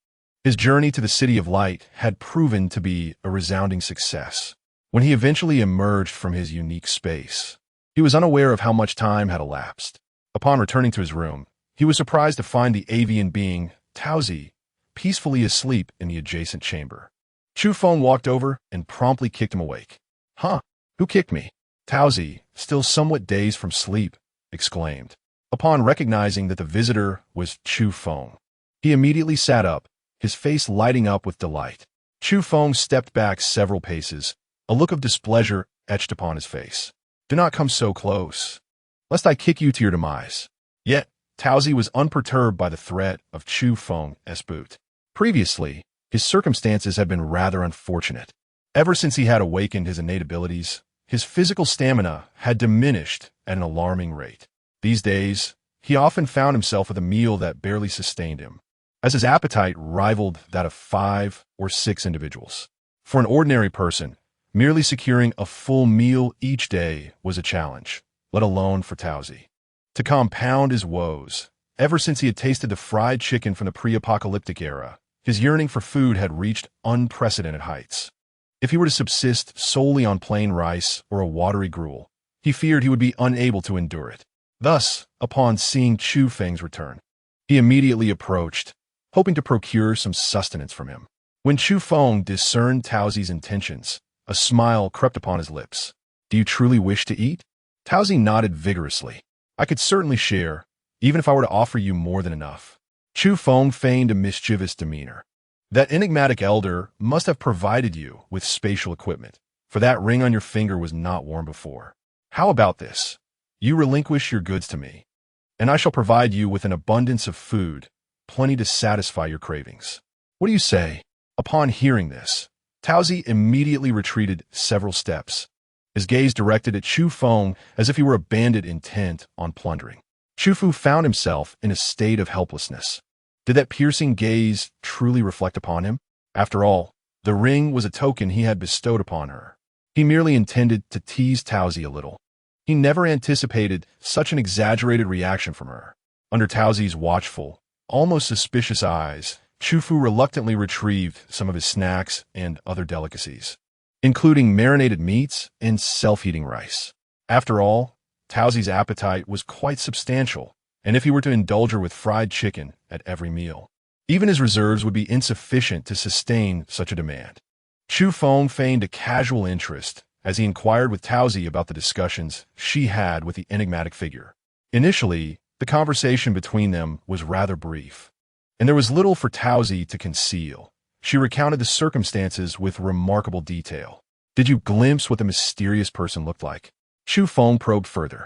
S1: his journey to the City of Light had proven to be a resounding success. When he eventually emerged from his unique space, he was unaware of how much time had elapsed. Upon returning to his room, he was surprised to find the avian being, Tauzi, peacefully asleep in the adjacent chamber. Chu Feng walked over and promptly kicked him awake. "Huh? Who kicked me?" Tauzi, still somewhat dazed from sleep, exclaimed. Upon recognizing that the visitor was Chu Feng, he immediately sat up, his face lighting up with delight. Chu Feng stepped back several paces, a look of displeasure etched upon his face. "Do not come so close, lest I kick you to your demise." Yet, Tauzi was unperturbed by the threat of Chu Feng's boot. Previously, his circumstances had been rather unfortunate. Ever since he had awakened his innate abilities, his physical stamina had diminished at an alarming rate. These days, he often found himself with a meal that barely sustained him, as his appetite rivaled that of 5 or 6 individuals. For an ordinary person, merely securing a full meal each day was a challenge, let alone for Tauzi. To compound his woes, ever since he had tasted the fried chicken from the pre-apocalyptic era, His yearning for food had reached unprecedented heights. If he were to subsist solely on plain rice or a watery gruel, he feared he would be unable to endure it. Thus, upon seeing Chu Feng's return, he immediately approached, hoping to procure some sustenance from him. When Chu Feng discerned Taozi's intentions, a smile crept upon his lips. "Do you truly wish to eat?" Taozi nodded vigorously. "I could certainly share, even if I were to offer you more than enough." Chu Feng feigned a mischievous demeanor. "That enigmatic elder must have provided you with spatial equipment, for that ring on your finger was not worn before. How about this? You relinquish your goods to me, and I shall provide you with an abundance of food, plenty to satisfy your cravings. What do you say?" Upon hearing this, Taozi immediately retreated several steps, his gaze directed at Chu Feng as if he were a bandit intent on plundering. Chu Fu found himself in a state of helplessness. Did that piercing gaze truly reflect upon him? After all, the ring was a token he had bestowed upon her. He merely intended to tease Taozi a little. He never anticipated such an exaggerated reaction from her. Under Taozi's watchful, almost suspicious eyes, Chu Fu reluctantly retrieved some of his snacks and other delicacies, including marinated meats and self-heating rice. After all, Taozi's appetite was quite substantial, and if he were to indulge her with fried chicken at every meal, even his reserves would be insufficient to sustain such a demand. Chu Feng feigned a casual interest as he inquired with Taozi about the discussions she had with the enigmatic figure. Initially, the conversation between them was rather brief, and there was little for Taozi to conceal. She recounted the circumstances with remarkable detail. "Did you glimpse what the mysterious person looked like?" Chu Feng probed further.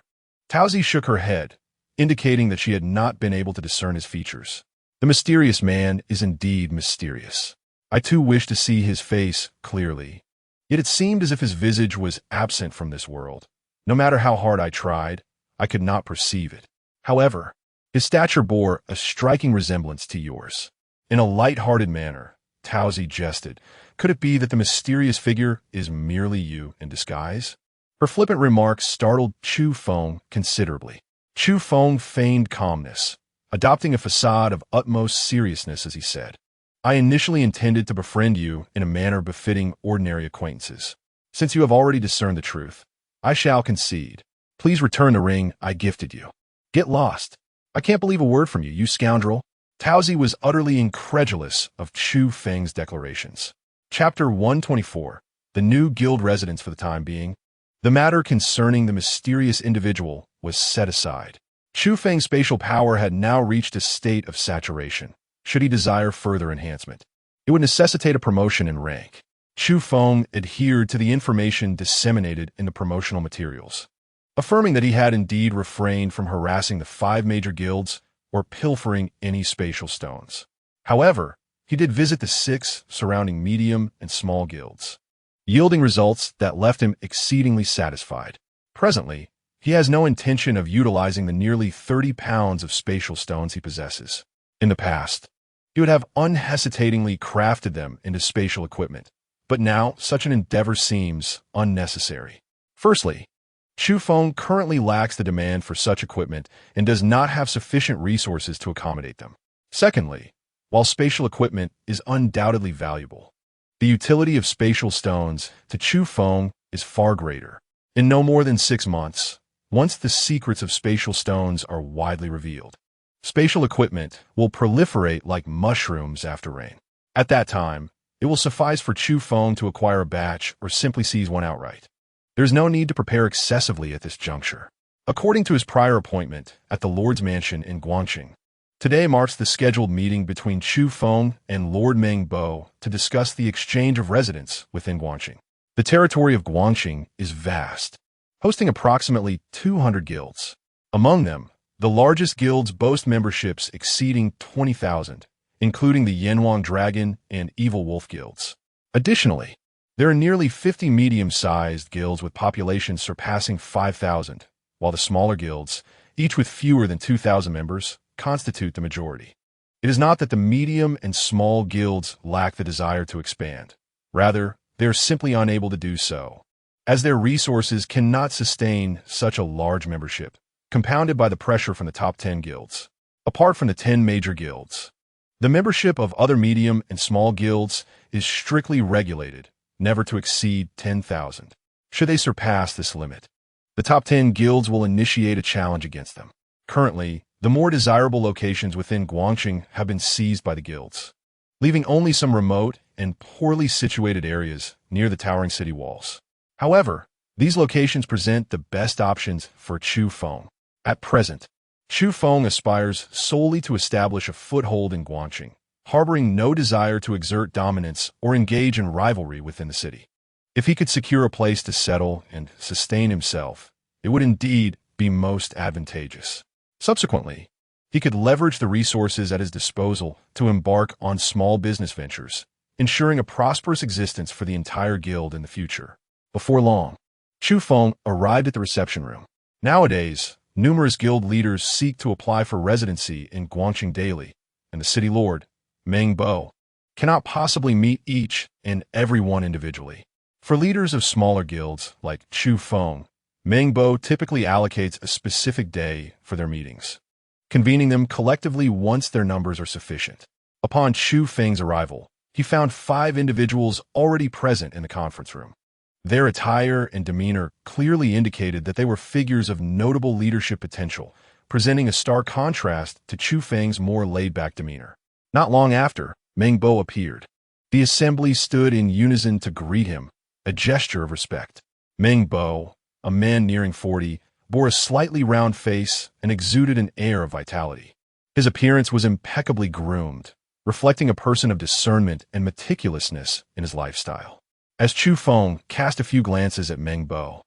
S1: Taozi shook her head, indicating that she had not been able to discern his features. "The mysterious man is indeed mysterious. I too wish to see his face clearly. Yet it seemed as if his visage was absent from this world. No matter how hard I tried, I could not perceive it. However, his stature bore a striking resemblance to yours." In a light-hearted manner, Taozi jested. "Could it be that the mysterious figure is merely you in disguise?" Her flippant remarks startled Chu Feng considerably. Chu Feng feigned calmness, adopting a facade of utmost seriousness as he said, "I initially intended to befriend you in a manner befitting ordinary acquaintances. Since you have already discerned the truth, I shall concede. Please return the ring I gifted you. Get lost. I can't believe a word from you, you scoundrel." Taozi was utterly incredulous of Chu Feng's declarations. Chapter 124. The new guild residence for the time being. The matter concerning the mysterious individual was set aside. Chu Feng's spatial power had now reached a state of saturation. Should he desire further enhancement, it would necessitate a promotion in rank. Chu Feng adhered to the information disseminated in the promotional materials, affirming that he had indeed refrained from harassing the 5 major guilds or pilfering any spatial stones. However, he did visit the 6 surrounding medium and small guilds, yielding results that left him exceedingly satisfied. Presently, he has no intention of utilizing the nearly 30 pounds of spatial stones he possesses. In the past, he would have unhesitatingly crafted them into spatial equipment, but now such an endeavor seems unnecessary. Firstly, Chu Feng currently lacks the demand for such equipment and does not have sufficient resources to accommodate them. Secondly, while spatial equipment is undoubtedly valuable, the utility of spatial stones to Chu Feng is far greater. In no more than 6 months, once the secrets of spatial stones are widely revealed, spatial equipment will proliferate like mushrooms after rain. At that time, it will suffice for Chu Feng to acquire a batch or simply seize one outright. There is no need to prepare excessively at this juncture. According to his prior appointment at the Lord's Mansion in Guangxing, today marks the scheduled meeting between Chu Feng and Lord Meng Bo to discuss the exchange of residents within Guangxing. The territory of Guangxing is vast, hosting approximately 200 guilds. Among them, the largest guilds boast memberships exceeding 20,000, including the Yanwang Dragon and Evil Wolf guilds. Additionally, there are nearly 50 medium-sized guilds with populations surpassing 5,000, while the smaller guilds, each with fewer than 2,000 members, constitute the majority. It is not that the medium and small guilds lack the desire to expand. Rather, they are simply unable to do so, as their resources cannot sustain such a large membership, compounded by the pressure from the top 10 guilds. Apart from the 10 major guilds, The membership of other medium and small guilds is strictly regulated, never to exceed 10,000. Should they surpass this limit, the top 10 guilds will initiate a challenge against them. Currently, the more desirable locations within Guangxing have been seized by the guilds, leaving only some remote and poorly situated areas near the towering city walls. However, these locations present the best options for Chu Feng. At present, Chu Feng aspires solely to establish a foothold in Guangxing, harboring no desire to exert dominance or engage in rivalry within the city. If he could secure a place to settle and sustain himself, it would indeed be most advantageous. Subsequently, he could leverage the resources at his disposal to embark on small business ventures, ensuring a prosperous existence for the entire guild in the future. Before long, Chu Feng arrived at the reception room. Nowadays, numerous guild leaders seek to apply for residency in Guangxing daily, and the city lord, Meng Bo, cannot possibly meet each and every one individually. For leaders of smaller guilds like Chu Feng, Meng Bo typically allocates a specific day for their meetings, convening them collectively once their numbers are sufficient. Upon Chu Feng's arrival, he found 5 individuals already present in the conference room. Their attire and demeanor clearly indicated that they were figures of notable leadership potential, presenting a stark contrast to Chu Feng's more laid-back demeanor. Not long after, Meng Bo appeared. The assembly stood in unison to greet him, a gesture of respect. Meng Bo, a man nearing 40, bore a slightly round face and exuded an air of vitality. His appearance was impeccably groomed, reflecting a person of discernment and meticulousness in his lifestyle. As Chu Feng cast a few glances at Meng Bo,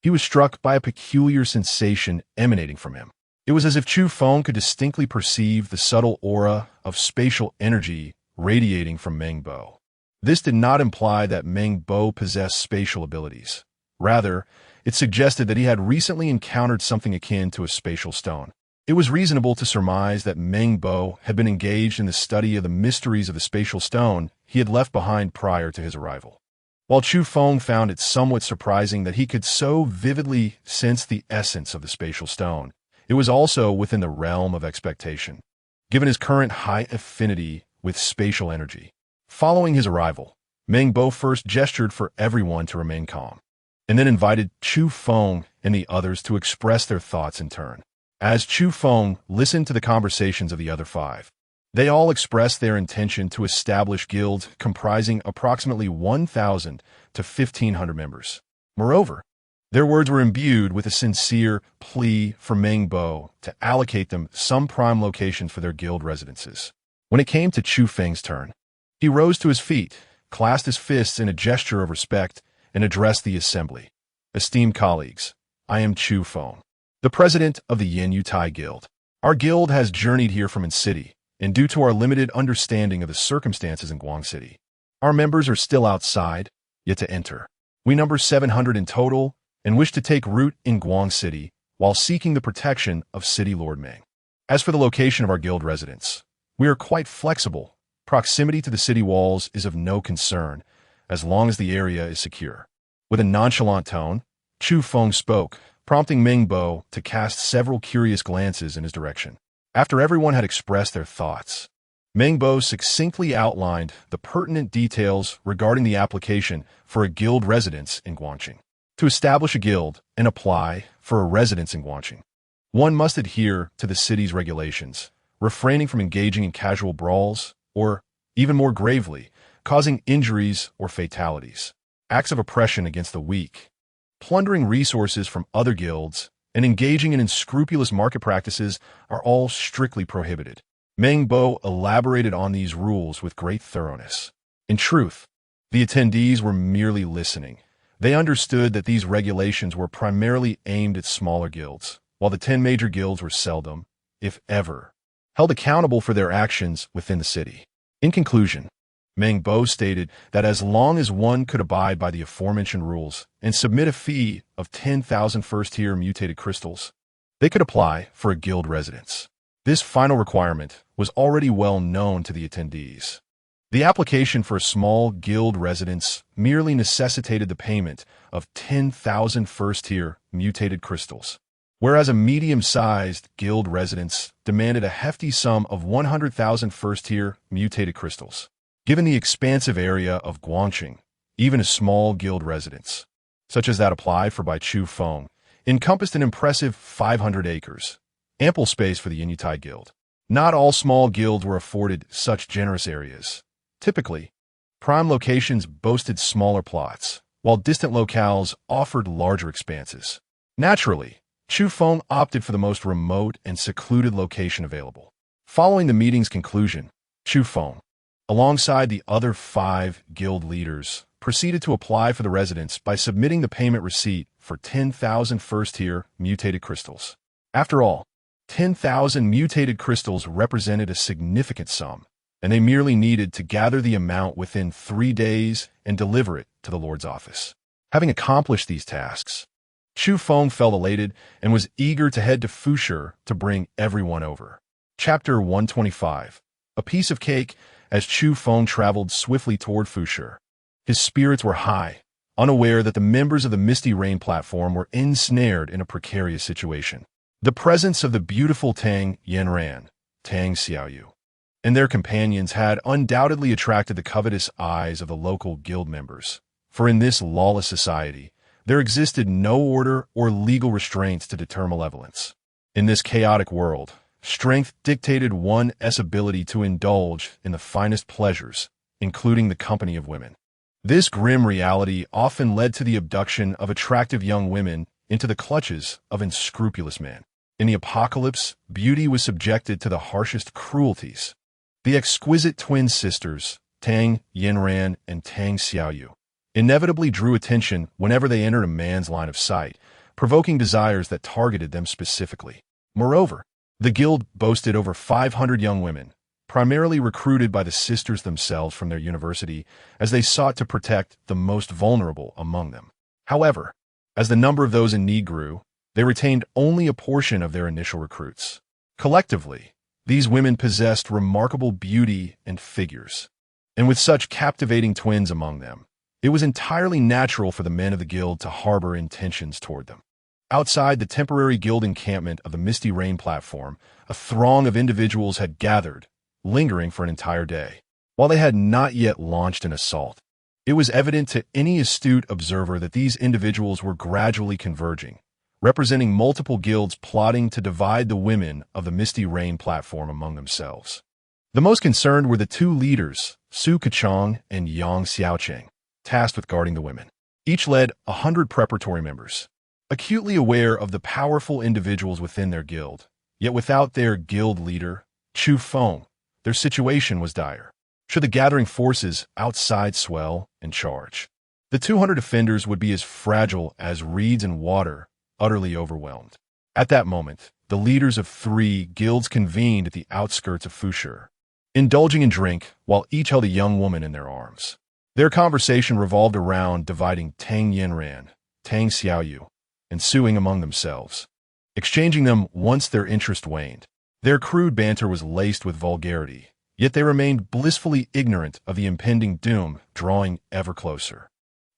S1: he was struck by a peculiar sensation emanating from him. It was as if Chu Feng could distinctly perceive the subtle aura of spatial energy radiating from Meng Bo. This did not imply that Meng Bo possessed spatial abilities. Rather, it suggested that he had recently encountered something akin to a spatial stone. It was reasonable to surmise that Meng Bo had been engaged in the study of the mysteries of the spatial stone he had left behind prior to his arrival. While Chu Feng found it somewhat surprising that he could so vividly sense the essence of the spatial stone, it was also within the realm of expectation, given his current high affinity with spatial energy. Following his arrival, Meng Bo first gestured for everyone to remain calm, and then invited Chu Feng and the others to express their thoughts in turn. As Chu Feng listened to the conversations of the other 5, they all expressed their intention to establish guilds comprising approximately 1,000 to 1,500 members. Moreover, their words were imbued with a sincere plea for Meng Bo to allocate them some prime locations for their guild residences. When it came to Chu Feng's turn, he rose to his feet, clasped his fists in a gesture of respect, and addressed the assembly. Esteemed colleagues, I am Chu Feng, the president of the Yin Yu Tai Guild. Our guild has journeyed here from In-City, and due to our limited understanding of the circumstances in Guang City, our members are still outside, yet to enter. We number 700 in total, and wish to take root in Guang City while seeking the protection of City Lord Meng. As for the location of our guild residence, we are quite flexible. Proximity to the city walls is of no concern, as long as the area is secure. With a nonchalant tone, Chu Feng spoke, prompting Meng Bo to cast several curious glances in his direction. After everyone had expressed their thoughts, Meng Bo succinctly outlined the pertinent details regarding the application for a guild residence in Guangxing. To establish a guild and apply for a residence in Guangxing, one must adhere to the city's regulations, refraining from engaging in casual brawls or, even more gravely, causing injuries or fatalities. Acts of oppression against the weak, plundering resources from other guilds, and engaging in unscrupulous market practices are all strictly prohibited. Meng Bo elaborated on these rules with great thoroughness. In truth, the attendees were merely listening. They understood that these regulations were primarily aimed at smaller guilds, while the 10 major guilds were seldom, if ever, held accountable for their actions within the city. In conclusion, Meng Bo stated that as long as one could abide by the aforementioned rules and submit a fee of 10,000 first-tier mutated crystals, they could apply for a guild residence. This final requirement was already well known to the attendees. The application for a small guild residence merely necessitated the payment of 10,000 first-tier mutated crystals. whereas a medium-sized guild residence demanded a hefty sum of 100,000 first-tier mutated crystals. Given the expansive area of Guangqing, even a small guild residence, such as that applied for by Chu Feng, encompassed an impressive 500 acres, ample space for the Yinyutai Guild. Not all small guilds were afforded such generous areas. Typically, prime locations boasted smaller plots, while distant locales offered larger expanses. Naturally, Chu Feng opted for the most remote and secluded location available. Following the meeting's conclusion, Chu Feng, alongside the other 5 guild leaders, proceeded to apply for the residence by submitting the payment receipt for 10,000 first-tier mutated crystals. After all, 10,000 mutated crystals represented a significant sum, and they merely needed to gather the amount within 3 days and deliver it to the Lord's office. Having accomplished these tasks, Chu Feng felt elated and was eager to head to Fushi to bring everyone over. Chapter 125. A piece of cake. As Chu Feng traveled swiftly toward Fushi, his spirits were high, unaware that the members of the Misty Rain platform were ensnared in a precarious situation. The presence of the beautiful Tang Yanran, Tang Xiaoyu, and their companions had undoubtedly attracted the covetous eyes of the local guild members, for in this lawless society, there existed no order or legal restraints to deter malevolence. In this chaotic world, strength dictated one's ability to indulge in the finest pleasures, including the company of women. This grim reality often led to the abduction of attractive young women into the clutches of unscrupulous men. In the apocalypse, beauty was subjected to the harshest cruelties. The exquisite twin sisters, Tang Yanran and Tang Xiaoyu, inevitably drew attention whenever they entered a man's line of sight, provoking desires that targeted them specifically. Moreover, the guild boasted over 500 young women, primarily recruited by the sisters themselves from their university, as they sought to protect the most vulnerable among them. However, as the number of those in need grew, they retained only a portion of their initial recruits. Collectively, these women possessed remarkable beauty and figures, and with such captivating twins among them, it was entirely natural for the men of the guild to harbor intentions toward them. Outside the temporary guild encampment of the Misty Rain platform, a throng of individuals had gathered, lingering for an entire day. While they had not yet launched an assault, it was evident to any astute observer that these individuals were gradually converging, representing multiple guilds plotting to divide the women of the Misty Rain platform among themselves. The most concerned were the 2 leaders, Su Kachong and Yang Xiaocheng, tasked with guarding the women. Each led 100 preparatory members, acutely aware of the powerful individuals within their guild. Yet without their guild leader, Chu Feng, their situation was dire. Should the gathering forces outside swell and charge, the 200 defenders would be as fragile as reeds in water, utterly overwhelmed. At that moment, the leaders of 3 guilds convened at the outskirts of Fushi, indulging in drink while each held a young woman in their arms. Their conversation revolved around dividing Tang Yanran, Tang Xiaoyu, and suing among themselves, exchanging them once their interest waned. Their crude banter was laced with vulgarity, yet they remained blissfully ignorant of the impending doom drawing ever closer.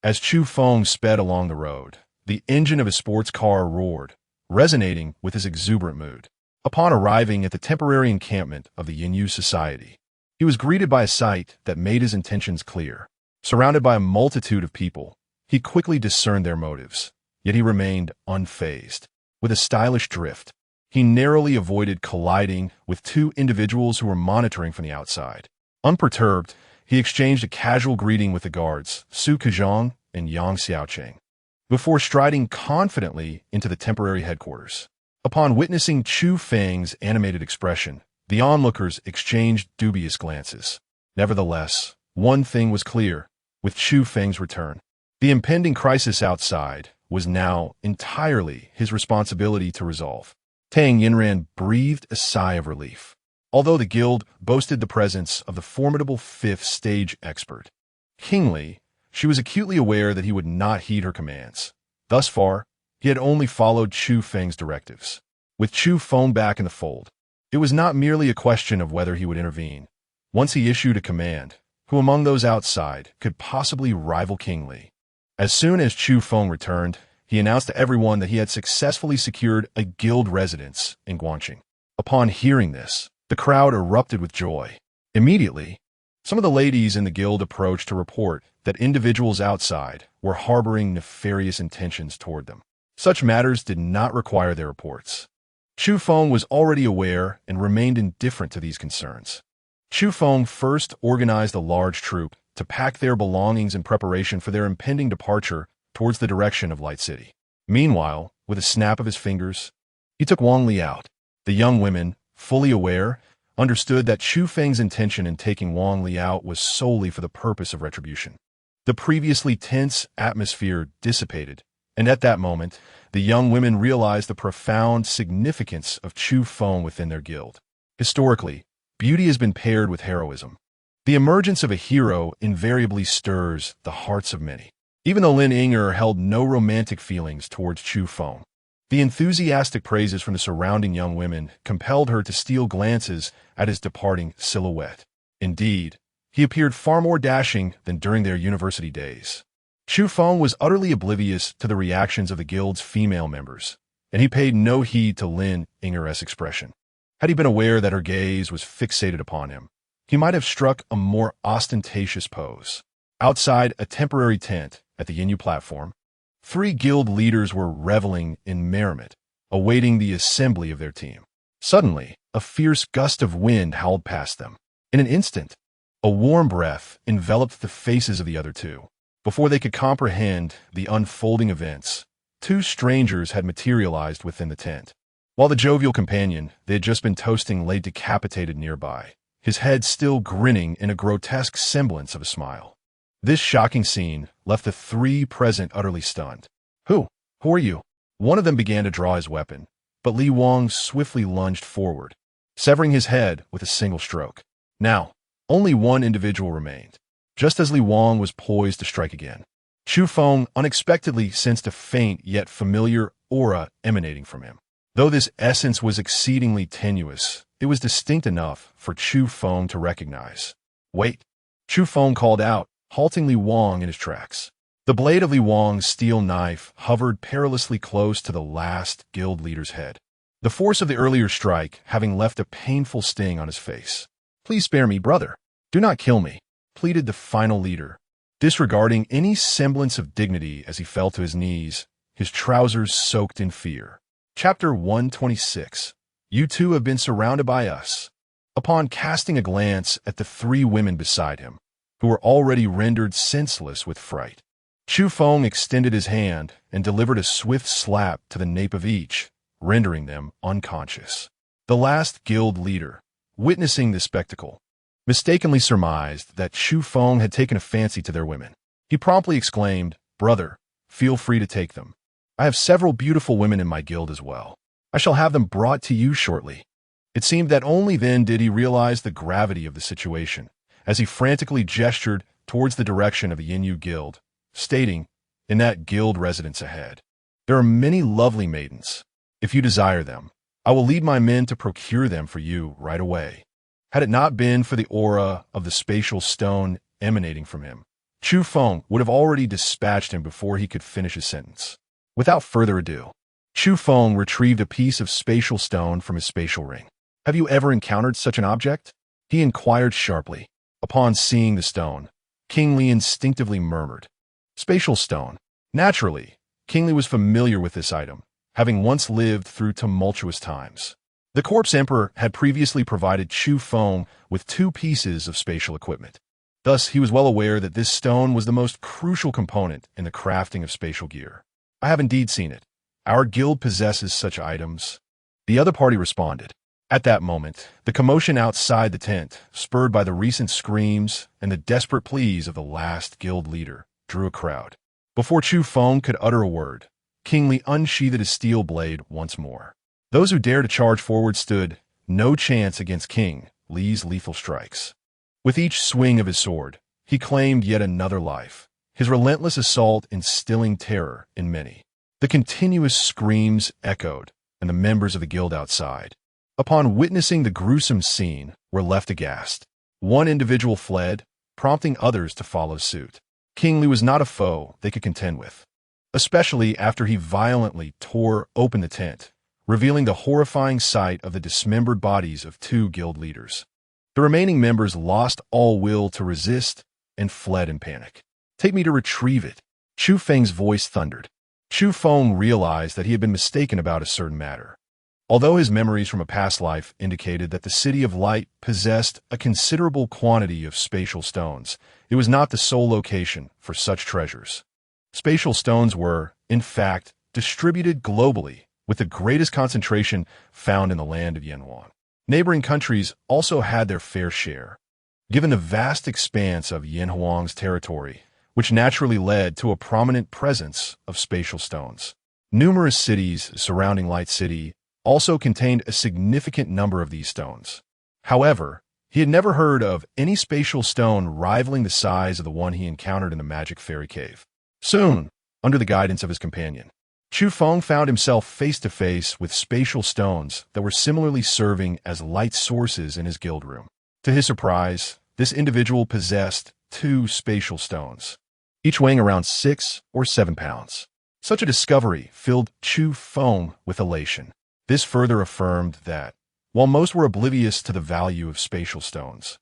S1: As Chu Feng sped along the road, the engine of his sports car roared, resonating with his exuberant mood. Upon arriving at the temporary encampment of the Yinyu Society, he was greeted by a sight that made his intentions clear. Surrounded by a multitude of people, he quickly discerned their motives. Yet he remained unfazed. With a stylish drift, he narrowly avoided colliding with 2 individuals who were monitoring from the outside. Unperturbed, he exchanged a casual greeting with the guards, Su Kajong and Yang Xiaocheng, before striding confidently into the temporary headquarters. Upon witnessing Chu Feng's animated expression, the onlookers exchanged dubious glances. Nevertheless, one thing was clear. With Chu Feng's return, the impending crisis outside was now entirely his responsibility to resolve. Tang Yanran breathed a sigh of relief. Although the guild boasted the presence of the formidable 5th stage expert, keenly, she was acutely aware that he would not heed her commands. Thus far, he had only followed Chu Feng's directives. With Chu Feng back in the fold, it was not merely a question of whether he would intervene. Once he issued a command, who among those outside could possibly rival King Li? As soon as Chu Feng returned, he announced to everyone that he had successfully secured a guild residence in Guangqing. Upon hearing this, the crowd erupted with joy. Immediately, some of the ladies in the guild approached to report that individuals outside were harboring nefarious intentions toward them. Such matters did not require their reports. Chu Feng was already aware and remained indifferent to these concerns. Chu Feng first organized a large troop to pack their belongings in preparation for their impending departure towards the direction of Light City. Meanwhile, with a snap of his fingers, he took Wang Li out. The young women, fully aware, understood that Chu Feng's intention in taking Wang Li out was solely for the purpose of retribution. The previously tense atmosphere dissipated, and at that moment, the young women realized the profound significance of Chu Feng within their guild. Historically, beauty has been paired with heroism. The emergence of a hero invariably stirs the hearts of many. Even though Lin Yinger held no romantic feelings towards Chu Feng, the enthusiastic praises from the surrounding young women compelled her to steal glances at his departing silhouette. Indeed, he appeared far more dashing than during their university days. Chu Feng was utterly oblivious to the reactions of the guild's female members, and he paid no heed to Lin Yinger's expression. Had he been aware that her gaze was fixated upon him, he might have struck a more ostentatious pose. Outside a temporary tent at the Yinyu platform, 3 guild leaders were reveling in merriment, awaiting the assembly of their team. Suddenly, a fierce gust of wind howled past them. In an instant, a warm breath enveloped the faces of the other two. Before they could comprehend the unfolding events, 2 strangers had materialized within the tent. While the jovial companion they had just been toasting lay decapitated nearby, his head still grinning in a grotesque semblance of a smile. This shocking scene left the 3 present utterly stunned. Who are you? One of them began to draw his weapon, but Li Wang swiftly lunged forward, severing his head with a single stroke. Now, only one individual remained. Just as Li Wang was poised to strike again, Chu Feng unexpectedly sensed a faint yet familiar aura emanating from him. Though this essence was exceedingly tenuous, it was distinct enough for Chu Feng to recognize. Wait! Chu Feng called out, halting Li Wang in his tracks. The blade of Li Wang's steel knife hovered perilously close to the last guild leader's head, the force of the earlier strike having left a painful sting on his face. Please spare me, brother. Do not kill me, pleaded the final leader, disregarding any semblance of dignity as he fell to his knees, his trousers soaked in fear. Chapter 126. You two have been surrounded by us. Upon casting a glance at the 3 women beside him, who were already rendered senseless with fright, Chu Feng extended his hand and delivered a swift slap to the nape of each, rendering them unconscious. The last guild leader, witnessing this spectacle, mistakenly surmised that Chu Feng had taken a fancy to their women. He promptly exclaimed, "Brother, feel free to take them. I have several beautiful women in my guild as well. I shall have them brought to you shortly." It seemed that only then did he realize the gravity of the situation, as he frantically gestured towards the direction of the Yinyu guild, stating, in that guild residence ahead, "There are many lovely maidens. If you desire them, I will lead my men to procure them for you right away." Had it not been for the aura of the spatial stone emanating from him, Chu Feng would have already dispatched him before he could finish his sentence. Without further ado, Chu Feng retrieved a piece of spatial stone from his spatial ring. "Have you ever encountered such an object?" he inquired sharply. Upon seeing the stone, King Li instinctively murmured, "Spatial stone." Naturally, King Li was familiar with this item, having once lived through tumultuous times. The Corpse Emperor had previously provided Chu Feng with 2 pieces of spatial equipment. Thus, he was well aware that this stone was the most crucial component in the crafting of spatial gear. "I have indeed seen it. Our guild possesses such items," the other party responded. At that moment, the commotion outside the tent, spurred by the recent screams and the desperate pleas of the last guild leader, drew a crowd. Before Chu Feng could utter a word, King Li unsheathed his steel blade once more. Those who dared to charge forward stood no chance against King Li's lethal strikes. With each swing of his sword, he claimed yet another life, his relentless assault instilling terror in many. The continuous screams echoed, and the members of the guild outside, upon witnessing the gruesome scene, were left aghast. One individual fled, prompting others to follow suit. King Li was not a foe they could contend with. especially after he violently tore open the tent, revealing the horrifying sight of the dismembered bodies of two guild leaders. The remaining members lost all will to resist and fled in panic. "Take me to retrieve it," Chu Feng's voice thundered. Chu Feng realized that he had been mistaken about a certain matter. Although his memories from a past life indicated that the City of Light possessed a considerable quantity of spatial stones, it was not the sole location for such treasures. Spatial stones were, in fact, distributed globally, with the greatest concentration found in the land of Yanhuang. Neighboring countries also had their fair share. Given the vast expanse of Yanhuang's territory, which naturally led to a prominent presence of spatial stones. Numerous cities surrounding Light City also contained a significant number of these stones. However, he had never heard of any spatial stone rivaling the size of the one he encountered in the magic fairy cave. Soon, under the guidance of his companion, Chu Feng found himself face to face with spatial stones that were similarly serving as light sources in his guild room. To his surprise, this individual possessed 2 spatial stones, each weighing around 6 or 7 pounds. Such a discovery filled Chu Feng with elation. This further affirmed that, while most were oblivious to the value of spatial stones,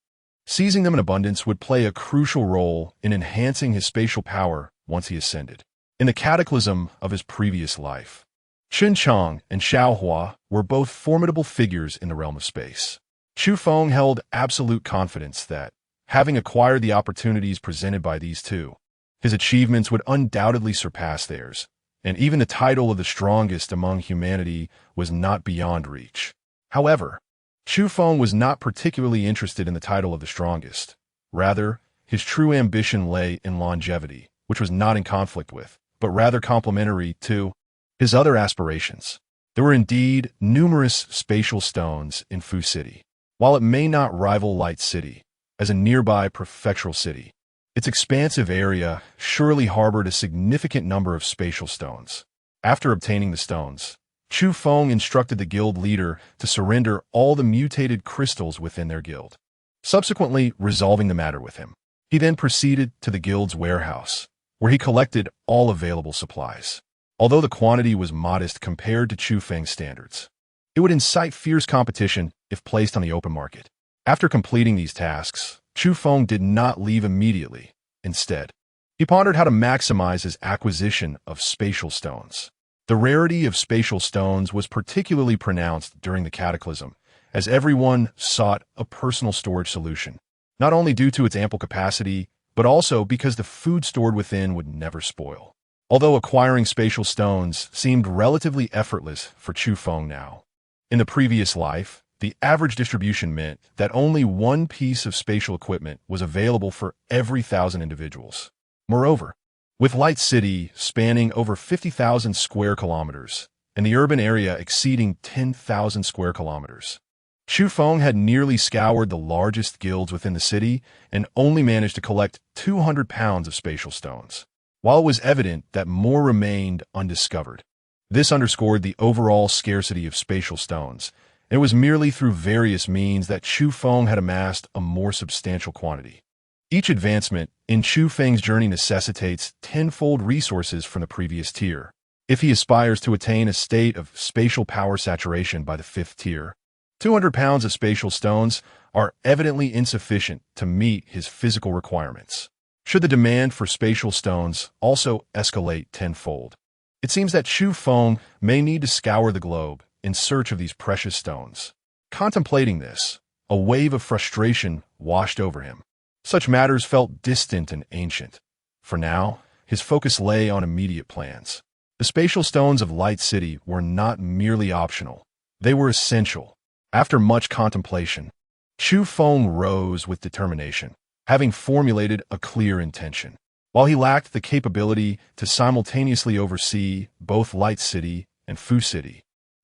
S1: seizing them in abundance would play a crucial role in enhancing his spatial power once he ascended. In the cataclysm of his previous life, Chun Chang and Xiao Hua were both formidable figures in the realm of space. Chu Feng held absolute confidence that, having acquired the opportunities presented by these two, his achievements would undoubtedly surpass theirs, and even the title of the strongest among humanity was not beyond reach. However, Chu Feng was not particularly interested in the title of the strongest. Rather, his true ambition lay in longevity, which was not in conflict with, but rather complementary to, his other aspirations. There were indeed numerous spatial stones in Fu City. While it may not rival Light City, as a nearby prefectural city, its expansive area surely harbored a significant number of spatial stones. After obtaining the stones, Chu Feng instructed the guild leader to surrender all the mutated crystals within their guild, subsequently resolving the matter with him. He then proceeded to the guild's warehouse, where he collected all available supplies. Although the quantity was modest compared to Chu Feng's standards, it would incite fierce competition if placed on the open market. After completing these tasks, Chu Feng did not leave immediately. Instead, he pondered how to maximize his acquisition of spatial stones. The rarity of spatial stones was particularly pronounced during the cataclysm, as everyone sought a personal storage solution, not only due to its ample capacity, but also because the food stored within would never spoil. Although acquiring spatial stones seemed relatively effortless for Chu Feng now, in the previous life, the average distribution meant that only one piece of spatial equipment was available for every 1,000 individuals. Moreover, with Light City spanning over 50,000 square kilometers and the urban area exceeding 10,000 square kilometers, Chu Feng had nearly scoured the largest guilds within the city and only managed to collect 200 pounds of spatial stones. While it was evident that more remained undiscovered, this underscored the overall scarcity of spatial stones. It was merely through various means that Chu Feng had amassed a more substantial quantity. Each advancement in Chu Feng's journey necessitates tenfold resources from the previous tier. If he aspires to attain a state of spatial power saturation by the 5th tier, 200 pounds of spatial stones are evidently insufficient to meet his physical requirements. Should the demand for spatial stones also escalate tenfold, it seems that Chu Feng may need to scour the globe in search of these precious stones. Contemplating this, a wave of frustration washed over him. Such matters felt distant and ancient. For now, his focus lay on immediate plans. The spatial stones of Light City were not merely optional. They were essential. After much contemplation, Chu Feng rose with determination, having formulated a clear intention. While he lacked the capability to simultaneously oversee both Light City and Fu City,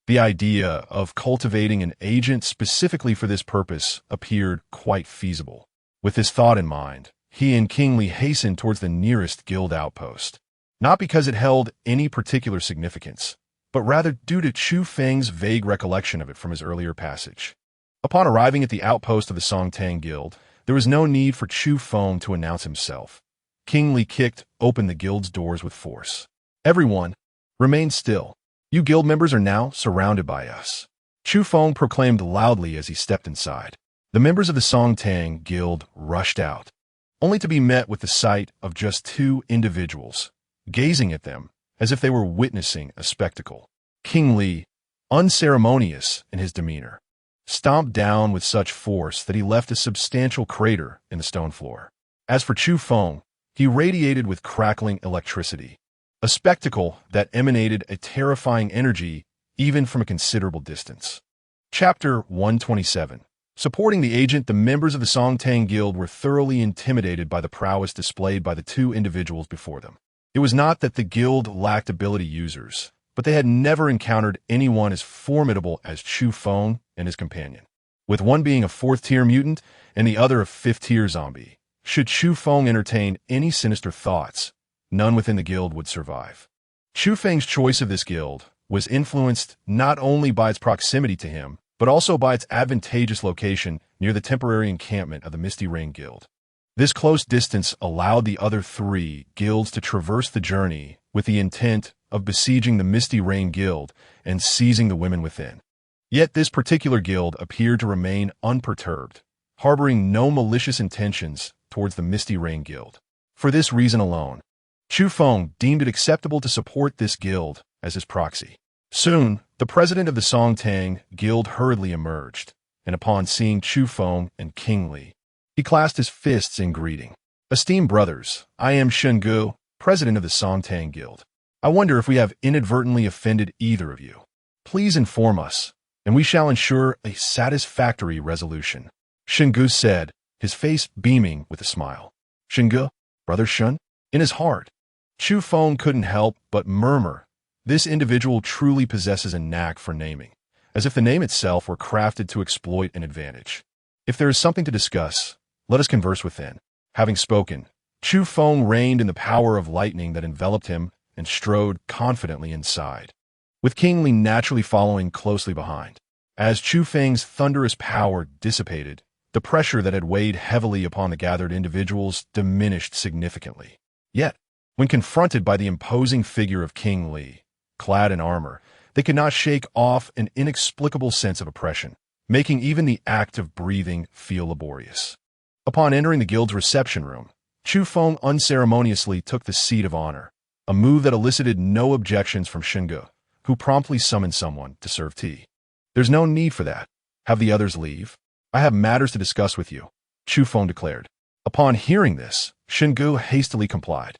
S1: the idea of cultivating an agent specifically for this purpose appeared quite feasible. With this thought in mind, he and Kingly hastened towards the nearest guild outpost, not because it held any particular significance, but rather due to Chu Feng's vague recollection of it from his earlier passage. Upon arriving at the outpost of the Songtang Guild, there was no need for Chu Feng to announce himself. Kingly kicked open the guild's doors with force. Everyone, remain still. You guild members are now surrounded by us. Chu Feng proclaimed loudly as he stepped inside. The members of the Songtang Guild rushed out, only to be met with the sight of just two individuals, gazing at them as if they were witnessing a spectacle. King Li, unceremonious in his demeanor, stomped down with such force that he left a substantial crater in the stone floor. As for Chu Feng, he radiated with crackling electricity, a spectacle that emanated a terrifying energy even from a considerable distance. Chapter 127. Supporting the agent, the members of the Songtang Guild were thoroughly intimidated by the prowess displayed by the two individuals before them. It was not that the guild lacked ability users, but they had never encountered anyone as formidable as Chu Feng and his companion. With one being a 4th-tier mutant and the other a 5th-tier zombie, should Chu Feng entertain any sinister thoughts, none within the guild would survive. Chu Feng's choice of this guild was influenced not only by its proximity to him, but also by its advantageous location near the temporary encampment of the Misty Rain Guild. This close distance allowed the other 3 guilds to traverse the journey with the intent of besieging the Misty Rain Guild and seizing the women within. Yet this particular guild appeared to remain unperturbed, harboring no malicious intentions towards the Misty Rain Guild. For this reason alone, Chu Feng deemed it acceptable to support this guild as his proxy. Soon, the president of the Songtang Guild hurriedly emerged, and upon seeing Chu Feng and King Li, he clasped his fists in greeting. Esteemed brothers, I am Shengu, president of the Songtang Guild. I wonder if we have inadvertently offended either of you. Please inform us, and we shall ensure a satisfactory resolution. Shengu said, his face beaming with a smile. Shengu, brother Shun? In his heart, Chu Feng couldn't help but murmur, this individual truly possesses a knack for naming, as if the name itself were crafted to exploit an advantage. If there is something to discuss, let us converse within. Having spoken, Chu Feng reigned in the power of lightning that enveloped him and strode confidently inside, with King Li naturally following closely behind. As Chu Feng's thunderous power dissipated, the pressure that had weighed heavily upon the gathered individuals diminished significantly. Yet, when confronted by the imposing figure of King Li, clad in armor, they could not shake off an inexplicable sense of oppression, making even the act of breathing feel laborious. Upon entering the guild's reception room, Chu Feng unceremoniously took the seat of honor, a move that elicited no objections from Shengu, who promptly summoned someone to serve tea. There's no need for that. Have the others leave. I have matters to discuss with you, Chu Feng declared. Upon hearing this, Shengu hastily complied.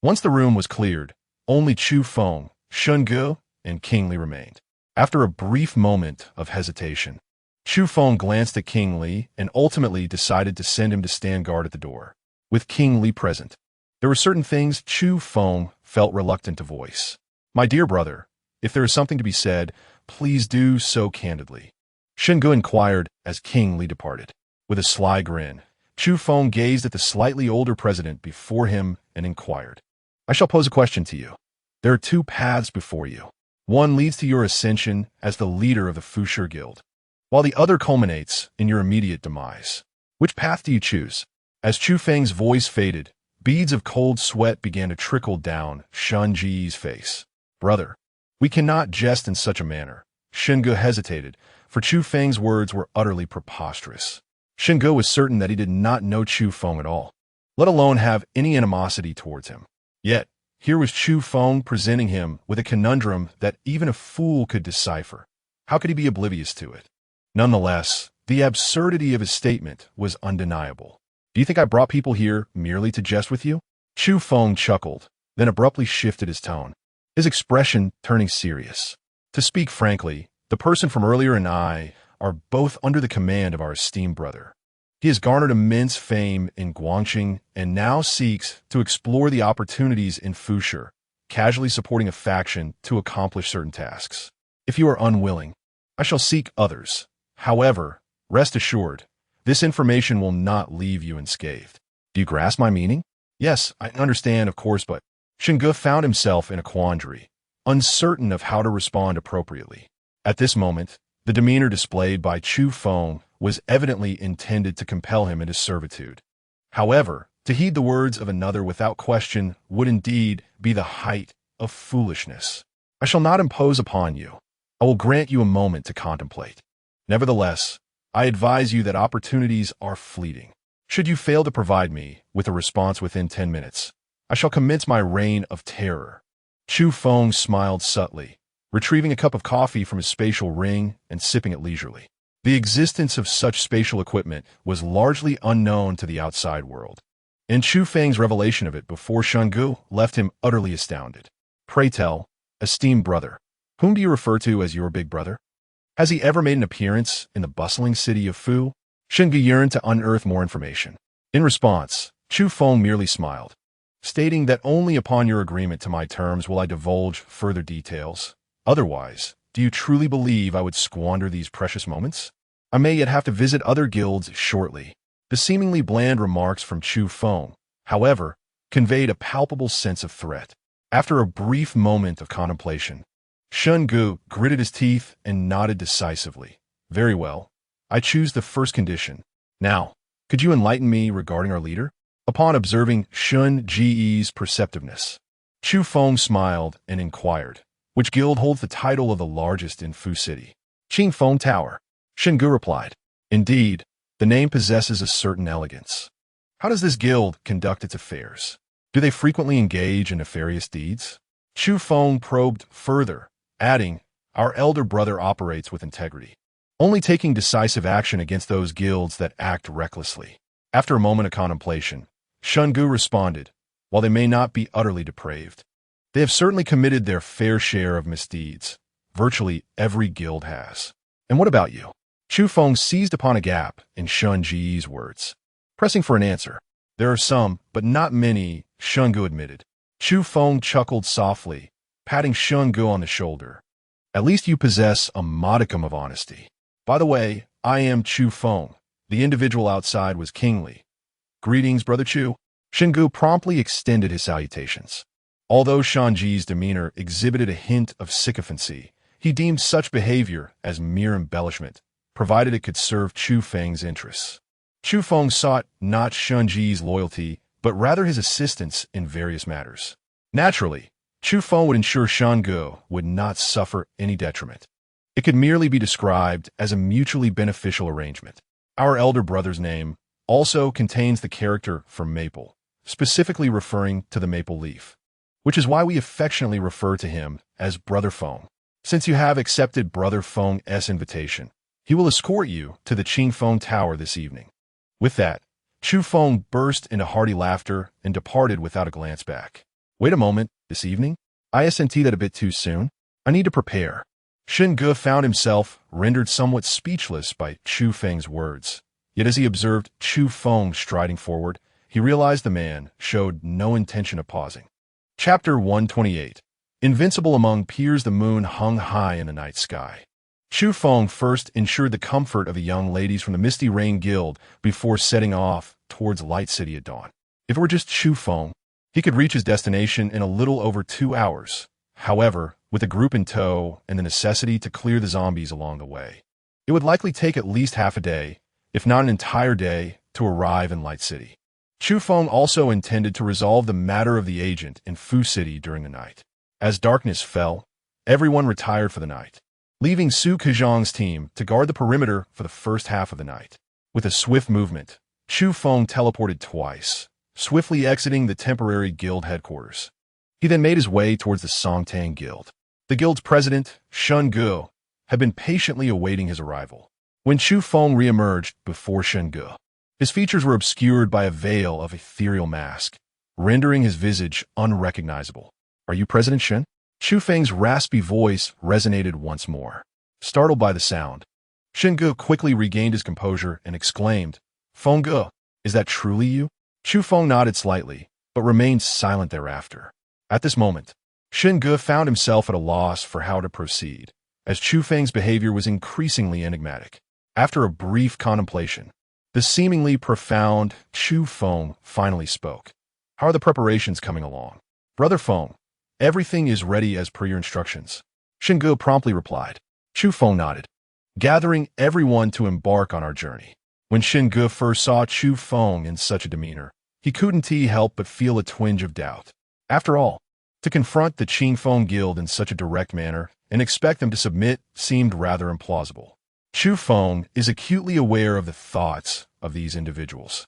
S1: Once the room was cleared, only Chu Feng, Shengu, and King Li remained. After a brief moment of hesitation, Chu Feng glanced at King Li and ultimately decided to send him to stand guard at the door. With King Li present, there were certain things Chu Feng felt reluctant to voice. My dear brother, if there is something to be said, please do so candidly, Shengu inquired as King Li departed. With a sly grin, Chu Feng gazed at the slightly older president before him and inquired, I shall pose a question to you. There are 2 paths before you. One leads to your ascension as the leader of the Fushur Guild, while the other culminates in your immediate demise. Which path do you choose? As Chu Feng's voice faded, beads of cold sweat began to trickle down Shun Ji's face. Brother, we cannot jest in such a manner. Shengu hesitated, for Chu Feng's words were utterly preposterous. Shengu was certain that he did not know Chu Feng at all, let alone have any animosity towards him. Yet, here was Chu Feng presenting him with a conundrum that even a fool could decipher. How could he be oblivious to it? Nonetheless, the absurdity of his statement was undeniable. Do you think I brought people here merely to jest with you? Chu Feng chuckled, then abruptly shifted his tone, his expression turning serious. To speak frankly, the person from earlier and I are both under the command of our esteemed brother. He has garnered immense fame in Guangxing and now seeks to explore the opportunities in Fushur, casually supporting a faction to accomplish certain tasks. If you are unwilling, I shall seek others. However, rest assured, this information will not leave you unscathed. Do you grasp my meaning? Yes, I understand, of course, but Shengu found himself in a quandary, uncertain of how to respond appropriately. At this moment, the demeanor displayed by Chu Feng was evidently intended to compel him into servitude. However, to heed the words of another without question would indeed be the height of foolishness. I shall not impose upon you. I will grant you a moment to contemplate. Nevertheless, I advise you that opportunities are fleeting. Should you fail to provide me with a response within 10 minutes, I shall commence my reign of terror." Chu Feng smiled subtly, retrieving a cup of coffee from his spatial ring and sipping it leisurely. The existence of such spatial equipment was largely unknown to the outside world, and Chu Feng's revelation of it before Shungu left him utterly astounded. "Pray tell, esteemed brother, whom do you refer to as your big brother? Has he ever made an appearance in the bustling city of Fu?" Shungu yearned to unearth more information. In response, Chu Feng merely smiled, stating that only upon your agreement to my terms will I divulge further details. Otherwise, do you truly believe I would squander these precious moments? I may yet have to visit other guilds shortly. The seemingly bland remarks from Chu Feng, however, conveyed a palpable sense of threat. After a brief moment of contemplation, Shungu gritted his teeth and nodded decisively. "Very well. I choose the first condition. Now, could you enlighten me regarding our leader?" Upon observing Shun Ji's perceptiveness, Chu Feng smiled and inquired, "Which guild holds the title of the largest in Fu City?" "Qing Feng Tower," Shungu replied. "Indeed, the name possesses a certain elegance. How does this guild conduct its affairs? Do they frequently engage in nefarious deeds?" Chu Feng probed further, adding, "Our elder brother operates with integrity, only taking decisive action against those guilds that act recklessly." After a moment of contemplation, Shungu responded, "While they may not be utterly depraved, they have certainly committed their fair share of misdeeds. Virtually every guild has." "And what about you?" Chu Feng seized upon a gap in Shun Ji's words, pressing for an answer. "There are some, but not many," Shungu admitted. Chu Feng chuckled softly, patting Shungu on the shoulder. "At least you possess a modicum of honesty. By the way, I am Chu Feng. The individual outside was kingly. Greetings, Brother Chu." Shungu promptly extended his salutations. Although Shanji's demeanor exhibited a hint of sycophancy, he deemed such behavior as mere embellishment, provided it could serve Chu Feng's interests. Chu Feng sought not Shanji's loyalty, but rather his assistance in various matters. Naturally, Chu Feng would ensure Shungu would not suffer any detriment. It could merely be described as a mutually beneficial arrangement. Our elder brother's name also contains the character for maple, specifically referring to the maple leaf, which is why we affectionately refer to him as Brother Feng. Since you have accepted Brother Feng's invitation, he will escort you to the Qing Feng Tower this evening. With that, Chu Feng burst into hearty laughter and departed without a glance back. "Wait a moment, this evening? Isn't that a bit too soon? I need to prepare." Shungu found himself rendered somewhat speechless by Chu Feng's words. Yet as he observed Chu Feng striding forward, he realized the man showed no intention of pausing. Chapter 128. Invincible among peers, the moon hung high in the night sky. Chu Feng first ensured the comfort of the young ladies from the Misty Rain Guild before setting off towards Light City at dawn. If it were just Chu Feng, he could reach his destination in a little over 2 hours. However, with a group in tow and the necessity to clear the zombies along the way, it would likely take at least half a day, if not an entire day, to arrive in Light City. Chu Feng also intended to resolve the matter of the agent in Fu City during the night. As darkness fell, everyone retired for the night, leaving Su Kejong's team to guard the perimeter for the first half of the night. With a swift movement, Chu Feng teleported twice, swiftly exiting the temporary guild headquarters. He then made his way towards the Songtang Guild. The guild's president, Shungu, had been patiently awaiting his arrival. When Chu Feng reemerged before Shungu, his features were obscured by a veil of ethereal mask, rendering his visage unrecognizable. "Are you President Shen?" Chu Feng's raspy voice resonated once more. Startled by the sound, Shungu quickly regained his composure and exclaimed, "Fenggu, is that truly you?" Chu Feng nodded slightly, but remained silent thereafter. At this moment, Shungu found himself at a loss for how to proceed, as Chu Feng's behavior was increasingly enigmatic. After a brief contemplation, the seemingly profound Chu Feng finally spoke. "How are the preparations coming along?" "Brother Feng, everything is ready as per your instructions," Shungu promptly replied. Chu Feng nodded, gathering everyone to embark on our journey. When Shungu first saw Chu Feng in such a demeanor, he couldn't help but feel a twinge of doubt. After all, To confront the Chu Feng Guild in such a direct manner and expect them to submit seemed rather implausible. Chu Feng is acutely aware of the thoughts of these individuals.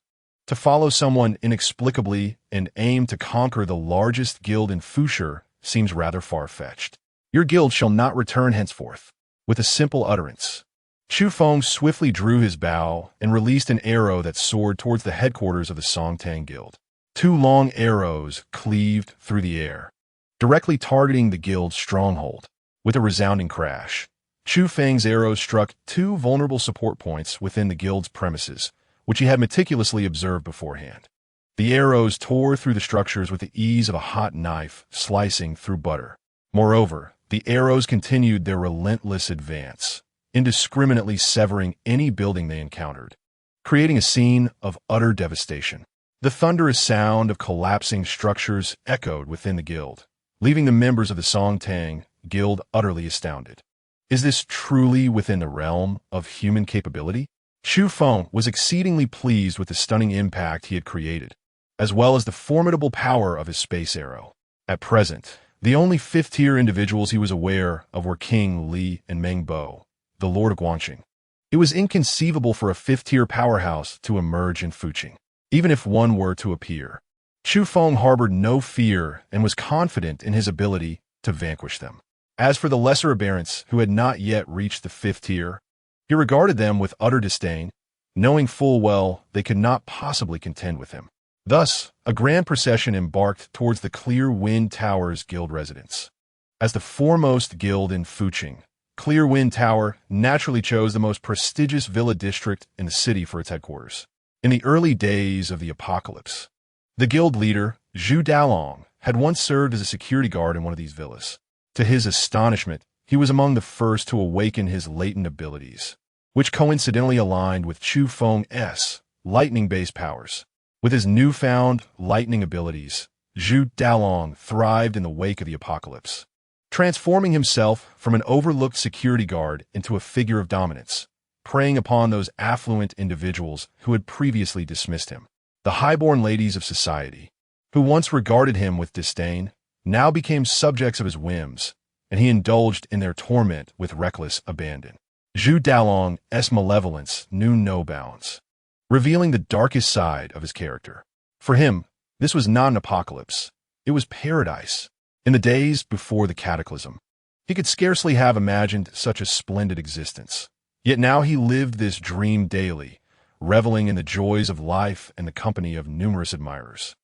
S1: To follow someone inexplicably and aim to conquer the largest guild in Fushi seems rather far-fetched. Your guild shall not return henceforth. With a simple utterance, Chu Feng swiftly drew his bow and released an arrow that soared towards the headquarters of the Songtang Guild. Two long arrows cleaved through the air, directly targeting the guild's stronghold. With a resounding crash, Chu Feng's arrows struck two vulnerable support points within the guild's premises, which he had meticulously observed beforehand. The arrows tore through the structures with the ease of a hot knife slicing through butter. Moreover, the arrows continued their relentless advance, indiscriminately severing any building they encountered, creating a scene of utter devastation. The thunderous sound of collapsing structures echoed within the guild, leaving the members of the Songtang Guild utterly astounded. Is this truly within the realm of human capability? Chu Feng was exceedingly pleased with the stunning impact he had created, as well as the formidable power of his space arrow. At present, the only fifth-tier individuals he was aware of were King Li and Meng Bo, the Lord of Guangxing. It was inconceivable for a fifth-tier powerhouse to emerge in Fuqing, even if one were to appear. Chu Feng harbored no fear and was confident in his ability to vanquish them. As for the lesser aberrants who had not yet reached the fifth tier, he regarded them with utter disdain, knowing full well they could not possibly contend with him. Thus, a grand procession embarked towards the Clear Wind Tower's guild residence. As the foremost guild in Fuqing, Clear Wind Tower naturally chose the most prestigious villa district in the city for its headquarters. In the early days of the apocalypse, the guild leader, Zhu Dalong, had once served as a security guard in one of these villas. To his astonishment, he was among the first to awaken his latent abilities, which coincidentally aligned with Chu Feng's lightning-based powers. With his newfound lightning abilities, Zhu Dalong thrived in the wake of the apocalypse, transforming himself from an overlooked security guard into a figure of dominance, preying upon those affluent individuals who had previously dismissed him. The highborn ladies of society, who once regarded him with disdain, now became subjects of his whims, and he indulged in their torment with reckless abandon. Zhu Dalong's malevolence knew no bounds, revealing the darkest side of his character. For him, this was not an apocalypse. It was paradise. In the days before the cataclysm, he could scarcely have imagined such a splendid existence. Yet now he lived this dream daily, reveling in the joys of life and the company of numerous admirers.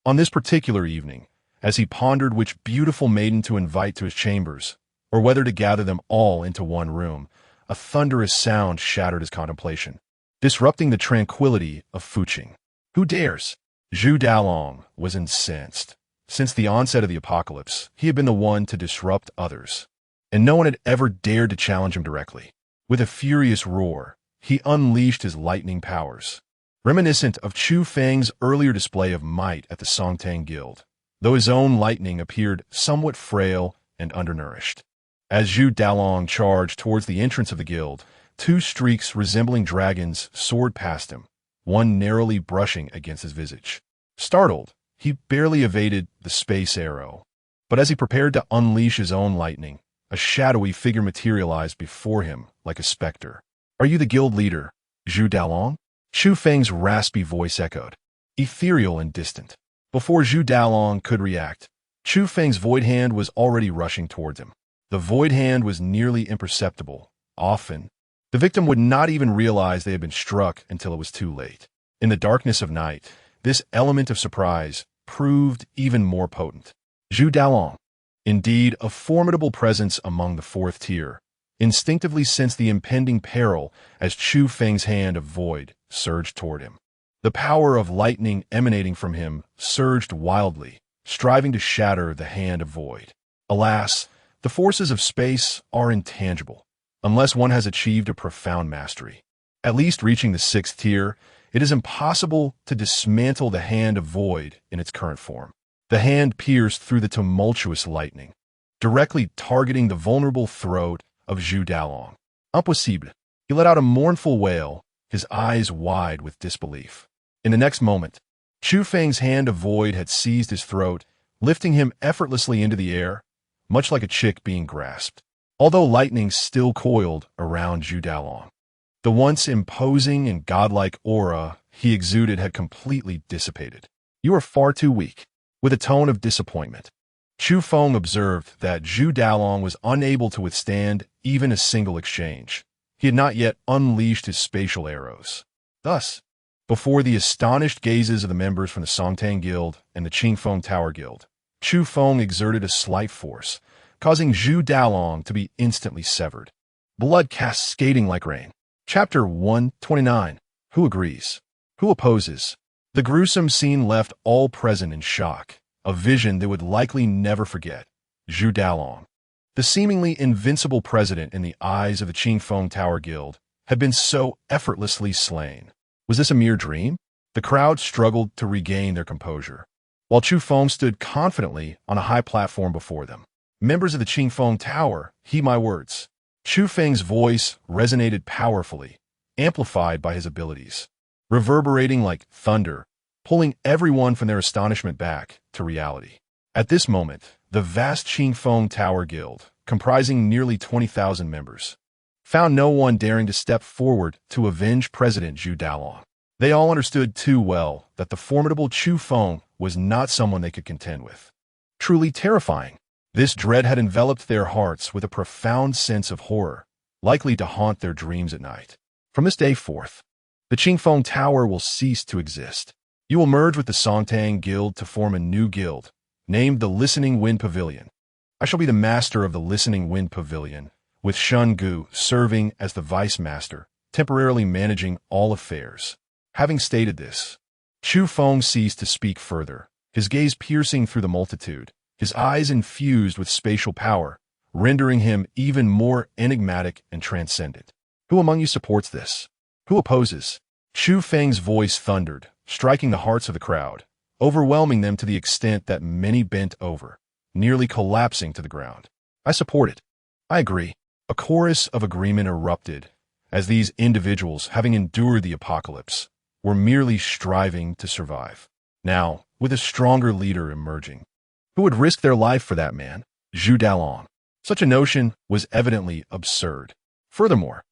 S1: On this particular evening, as he pondered which beautiful maiden to invite to his chambers, or whether to gather them all into one room, a thunderous sound shattered his contemplation, disrupting the tranquility of Fuqing. Who dares? Zhu Dalong was incensed. Since the onset of the apocalypse, he had been the one to disrupt others, and no one had ever dared to challenge him directly. With a furious roar, he unleashed his lightning powers, reminiscent of Chu Feng's earlier display of might at the Songtang Guild, though his own lightning appeared somewhat frail and undernourished. As Zhu Dalong charged towards the entrance of the guild, two streaks resembling dragons soared past him, one narrowly brushing against his visage. Startled, he barely evaded the space arrow, but as he prepared to unleash his own lightning, a shadowy figure materialized before him like a specter. "Are you the guild leader, Zhu Dalong?" Chu Feng's raspy voice echoed, ethereal and distant. Before Zhu Dalong could react, Chu Feng's void hand was already rushing towards him. The void hand was nearly imperceptible. Often, the victim would not even realize they had been struck until it was too late. In the darkness of night, this element of surprise proved even more potent. Zhu Dalong, indeed a formidable presence among the fourth tier, instinctively sensed the impending peril as Chu Feng's hand of void surged toward him. The power of lightning emanating from him surged wildly, striving to shatter the hand of void. Alas, the forces of space are intangible, unless one has achieved a profound mastery. At least reaching the sixth tier, it is impossible to dismantle the hand of void in its current form. The hand pierced through the tumultuous lightning, directly targeting the vulnerable throat of Zhu Dalong. Impossible. He let out a mournful wail, his eyes wide with disbelief. In the next moment, Chu Feng's hand of void had seized his throat, lifting him effortlessly into the air, much like a chick being grasped. Although lightning still coiled around Zhu Dalong, the once imposing and godlike aura he exuded had completely dissipated. "You are far too weak." With a tone of disappointment, Chu Feng observed that Zhu Dalong was unable to withstand even a single exchange. He had not yet unleashed his spatial arrows. Thus, before the astonished gazes of the members from the Songtang Guild and the Qingfeng Tower Guild, Chu Feng exerted a slight force, causing Zhu Dalong to be instantly severed. Blood cascading like rain. Chapter 129. Who agrees? Who opposes? The gruesome scene left all present in shock, a vision they would likely never forget. Zhu Dalong, the seemingly invincible president in the eyes of the Qingfeng Tower Guild, had been so effortlessly slain. Was this a mere dream? The crowd struggled to regain their composure, while Chu Feng stood confidently on a high platform before them. "Members of the Qingfeng Tower, heed my words." Chu Feng's voice resonated powerfully, amplified by his abilities, reverberating like thunder, pulling everyone from their astonishment back to reality. At this moment, the vast Qingfeng Tower Guild, comprising nearly 20,000 members, found no one daring to step forward to avenge President Zhu Dalong. They all understood too well that the formidable Chu Feng was not someone they could contend with. Truly terrifying, this dread had enveloped their hearts with a profound sense of horror, likely to haunt their dreams at night. From this day forth, the Qingfeng Tower will cease to exist. You will merge with the Songtang Guild to form a new guild, named the Listening Wind Pavilion. I shall be the master of the Listening Wind Pavilion, with Shun Gu serving as the vice master, temporarily managing all affairs. Having stated this, Chu Feng ceased to speak further, his gaze piercing through the multitude, his eyes infused with spatial power, rendering him even more enigmatic and transcendent. "Who among you supports this? Who opposes?" Chu Feng's voice thundered, striking the hearts of the crowd, overwhelming them to the extent that many bent over, nearly collapsing to the ground. "I support it. I agree." A chorus of agreement erupted, as these individuals, having endured the apocalypse, were merely striving to survive. Now, with a stronger leader emerging, who would risk their life for that man? Zhu Dalong. Such a notion was evidently absurd. Furthermore,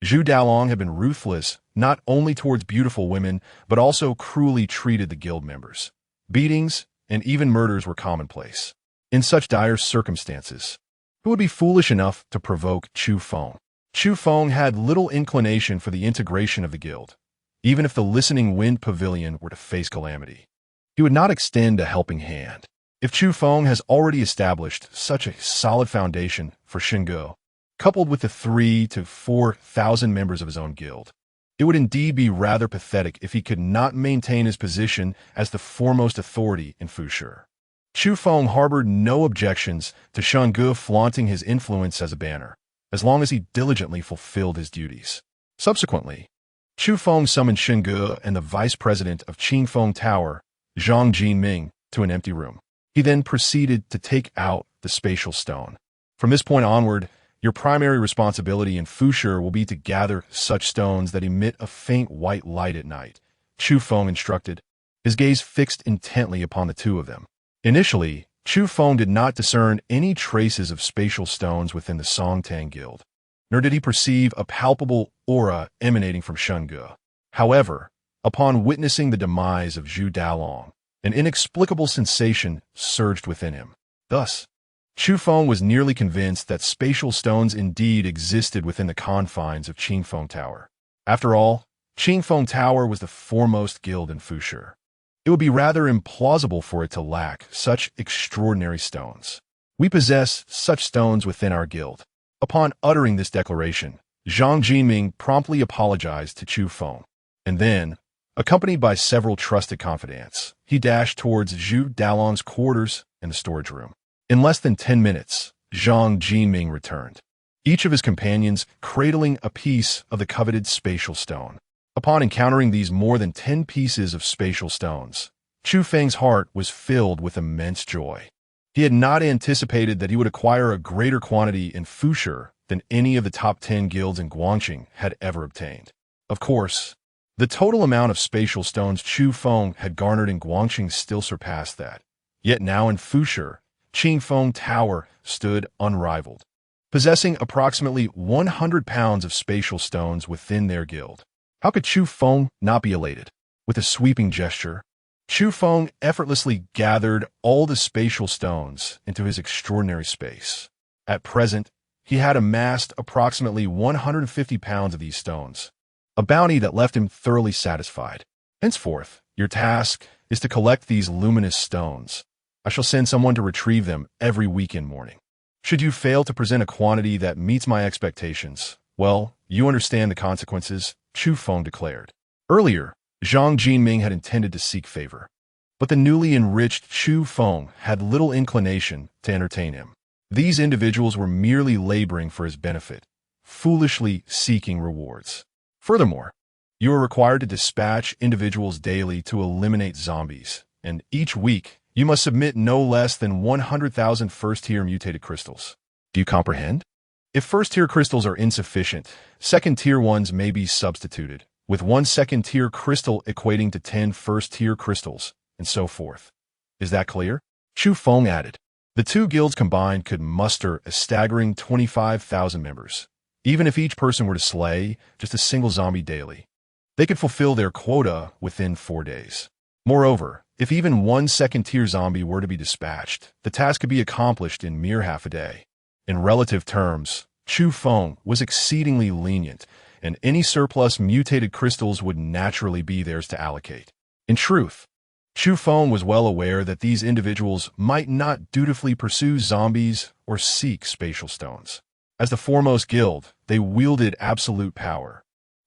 S1: Zhu Dalong had been ruthless not only towards beautiful women, but also cruelly treated the guild members. Beatings and even murders were commonplace. In such dire circumstances, who would be foolish enough to provoke Chu Feng? Chu Feng had little inclination for the integration of the guild, even if the Listening Wind Pavilion were to face calamity. He would not extend a helping hand. If Chu Feng has already established such a solid foundation for Xingge, coupled with the 3,000 to 4,000 members of his own guild, it would indeed be rather pathetic if he could not maintain his position as the foremost authority in Fushi. Chu Feng harbored no objections to Xingge flaunting his influence as a banner, as long as he diligently fulfilled his duties. Subsequently, Chu Feng summoned Xingge and the vice president of Qingfeng Tower, Zhang Jinming, to an empty room. He then proceeded to take out the spatial stone. From this point onward, your primary responsibility in Fushi will be to gather such stones that emit a faint white light at night, Chu Feng instructed, his gaze fixed intently upon the two of them. Initially, Chu Feng did not discern any traces of spatial stones within the Songtang Guild, nor did he perceive a palpable aura emanating from Xingge. However, upon witnessing the demise of Zhu Dalong, an inexplicable sensation surged within him. Thus, Chu Feng was nearly convinced that spatial stones indeed existed within the confines of Qingfeng Tower. After all, Qingfeng Tower was the foremost guild in Fushi. It would be rather implausible for it to lack such extraordinary stones. "We possess such stones within our guild." Upon uttering this declaration, Zhang Jinming promptly apologized to Chu Feng, and then, accompanied by several trusted confidants, he dashed towards Zhu Dalong's quarters in the storage room. In less than 10 minutes, Zhang Jinming returned, each of his companions cradling a piece of the coveted spatial stone. Upon encountering these more than 10 pieces of spatial stones, Chu Feng's heart was filled with immense joy. He had not anticipated that he would acquire a greater quantity in Fushi than any of the top 10 guilds in Guangxing had ever obtained. Of course, the total amount of spatial stones Chu Feng had garnered in Guangxing still surpassed that. Yet now in Fusher, Chu Feng Tower stood unrivaled, possessing approximately 100 pounds of spatial stones within their guild. How could Chu Feng not be elated? With a sweeping gesture, Chu Feng effortlessly gathered all the spatial stones into his extraordinary space. At present, he had amassed approximately 150 pounds of these stones, a bounty that left him thoroughly satisfied. Henceforth, your task is to collect these luminous stones. I shall send someone to retrieve them every weekend morning. Should you fail to present a quantity that meets my expectations, well, you understand the consequences, Chu Feng declared. Earlier, Zhang Jinming had intended to seek favor, but the newly enriched Chu Feng had little inclination to entertain him. These individuals were merely laboring for his benefit, foolishly seeking rewards. Furthermore, you are required to dispatch individuals daily to eliminate zombies, and each week you must submit no less than 100,000 first-tier mutated crystals. Do you comprehend? If first-tier crystals are insufficient, second-tier ones may be substituted, with one second-tier crystal equating to 10 first-tier crystals, and so forth. Is that clear? Chu Feng added. The two guilds combined could muster a staggering 25,000 members. Even if each person were to slay just a single zombie daily, they could fulfill their quota within 4 days. Moreover, if even one second-tier zombie were to be dispatched, the task could be accomplished in mere half a day. In relative terms, Chu Feng was exceedingly lenient, and any surplus mutated crystals would naturally be theirs to allocate. In truth, Chu Feng was well aware that these individuals might not dutifully pursue zombies or seek spatial stones. As the foremost guild, they wielded absolute power,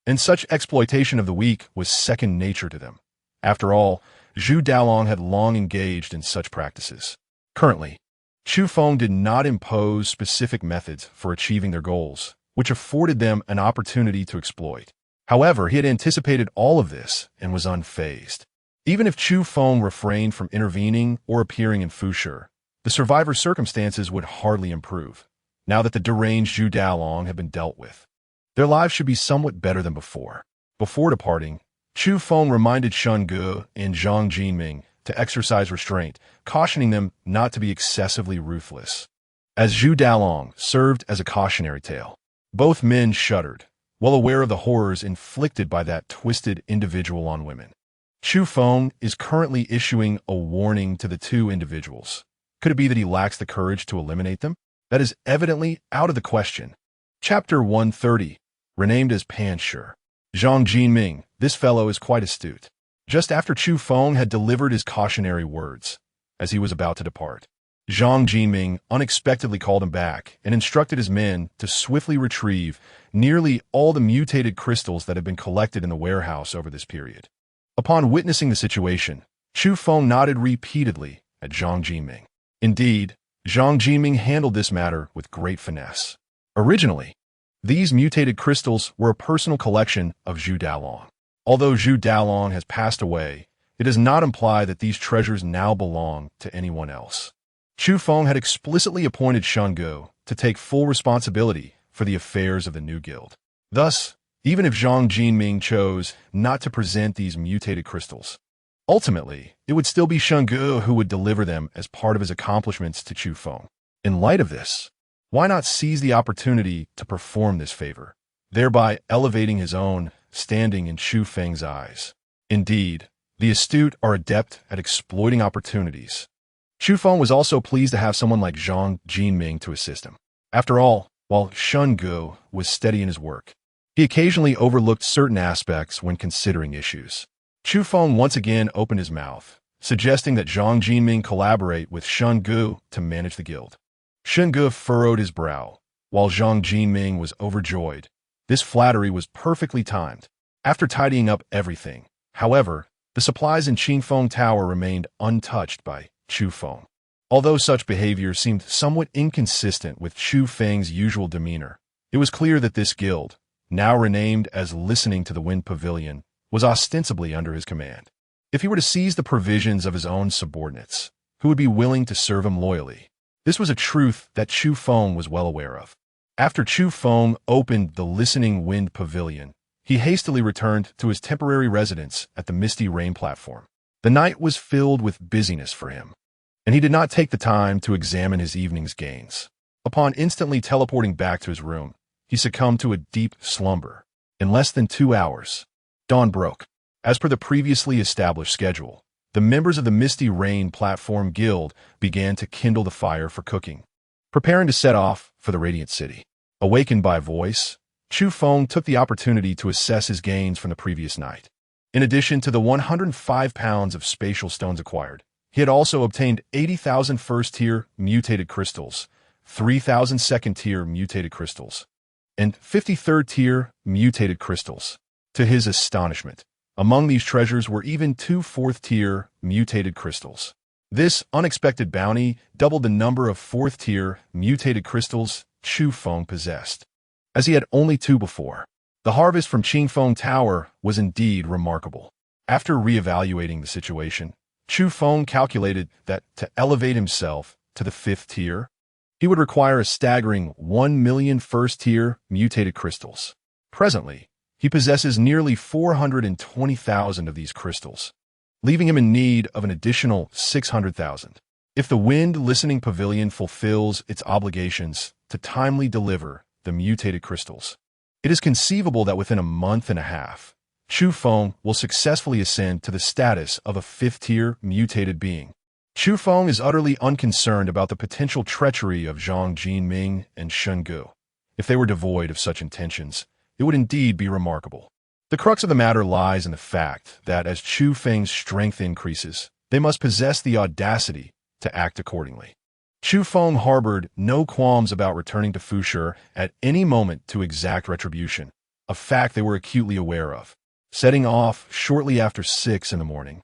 S1: and such exploitation of the weak was second nature to them. After all, Zhu Dalong had long engaged in such practices. Currently, Chu Feng did not impose specific methods for achieving their goals, which afforded them an opportunity to exploit. However, he had anticipated all of this and was unfazed. Even if Chu Feng refrained from intervening or appearing in Fusher, the survivor's circumstances would hardly improve, now that the deranged Zhu Dalong had been dealt with. Their lives should be somewhat better than before. Before departing, Chu Feng reminded Shun Ge and Zhang Jinming to exercise restraint, cautioning them not to be excessively ruthless. As Zhu Dalong served as a cautionary tale, both men shuddered, well aware of the horrors inflicted by that twisted individual on women. Chu Feng is currently issuing a warning to the two individuals. Could it be that he lacks the courage to eliminate them? That is evidently out of the question. Chapter 130, renamed as Panshur. Zhang Jinming, this fellow is quite astute. Just after Chu Feng had delivered his cautionary words, as he was about to depart, Zhang Jinming unexpectedly called him back and instructed his men to swiftly retrieve nearly all the mutated crystals that had been collected in the warehouse over this period. Upon witnessing the situation, Chu Feng nodded repeatedly at Zhang Jinming. Indeed, Zhang Jinming handled this matter with great finesse. Originally, these mutated crystals were a personal collection of Zhu Dalong. Although Zhu Dalong has passed away, it does not imply that these treasures now belong to anyone else. Chu Feng had explicitly appointed Shun Ge to take full responsibility for the affairs of the new guild. Thus, even if Zhang Jinming chose not to present these mutated crystals, ultimately, it would still be Shun Ge who would deliver them as part of his accomplishments to Chu Feng. In light of this, why not seize the opportunity to perform this favor, thereby elevating his own standing in Chu Feng's eyes? Indeed, the astute are adept at exploiting opportunities. Chu Feng was also pleased to have someone like Zhang Jinming to assist him. After all, while Shun Ge was steady in his work, he occasionally overlooked certain aspects when considering issues. Chu Feng once again opened his mouth, suggesting that Zhang Jinming collaborate with Shun Ge to manage the guild. Shun Ge furrowed his brow, while Zhang Jinming was overjoyed. This flattery was perfectly timed. After tidying up everything, however, the supplies in Chu Feng Tower remained untouched by Chu Feng. Although such behavior seemed somewhat inconsistent with Chu Feng's usual demeanor, it was clear that this guild, now renamed as Listening to the Wind Pavilion, was ostensibly under his command. If he were to seize the provisions of his own subordinates, who would be willing to serve him loyally? This was a truth that Chu Feng was well aware of. After Chu Feng opened the Listening Wind Pavilion, he hastily returned to his temporary residence at the Misty Rain platform. The night was filled with busyness for him. and he did not take the time to examine his evening's gains. Upon instantly teleporting back to his room, he succumbed to a deep slumber. In less than 2 hours, dawn broke. As per the previously established schedule, the members of the Misty Rain Platform Guild began to kindle the fire for cooking, preparing to set off for the Radiant City. Awakened by a voice, Chu Feng took the opportunity to assess his gains from the previous night. In addition to the 105 pounds of spatial stones acquired, he had also obtained 80,000 first-tier mutated crystals, 3,000 second-tier mutated crystals, and 53rd-tier mutated crystals. To his astonishment, among these treasures were even 2 fourth-tier mutated crystals. This unexpected bounty doubled the number of 4th-tier mutated crystals Chu Feng possessed, as he had only 2 before. The harvest from Qingfeng Tower was indeed remarkable. After reevaluating the situation, Chu Feng calculated that to elevate himself to the 5th tier, he would require a staggering 1 million first-tier mutated crystals. Presently, he possesses nearly 420,000 of these crystals, leaving him in need of an additional 600,000. If the Wind Listening Pavilion fulfills its obligations to timely deliver the mutated crystals, it is conceivable that within a month and a half, Chu Feng will successfully ascend to the status of a 5th-tier mutated being. Chu Feng is utterly unconcerned about the potential treachery of Zhang Jinming and Shen Gu. If they were devoid of such intentions, it would indeed be remarkable. The crux of the matter lies in the fact that as Chu Feng's strength increases, they must possess the audacity to act accordingly. Chu Feng harbored no qualms about returning to Fushi at any moment to exact retribution, a fact they were acutely aware of. Setting off shortly after 6 in the morning,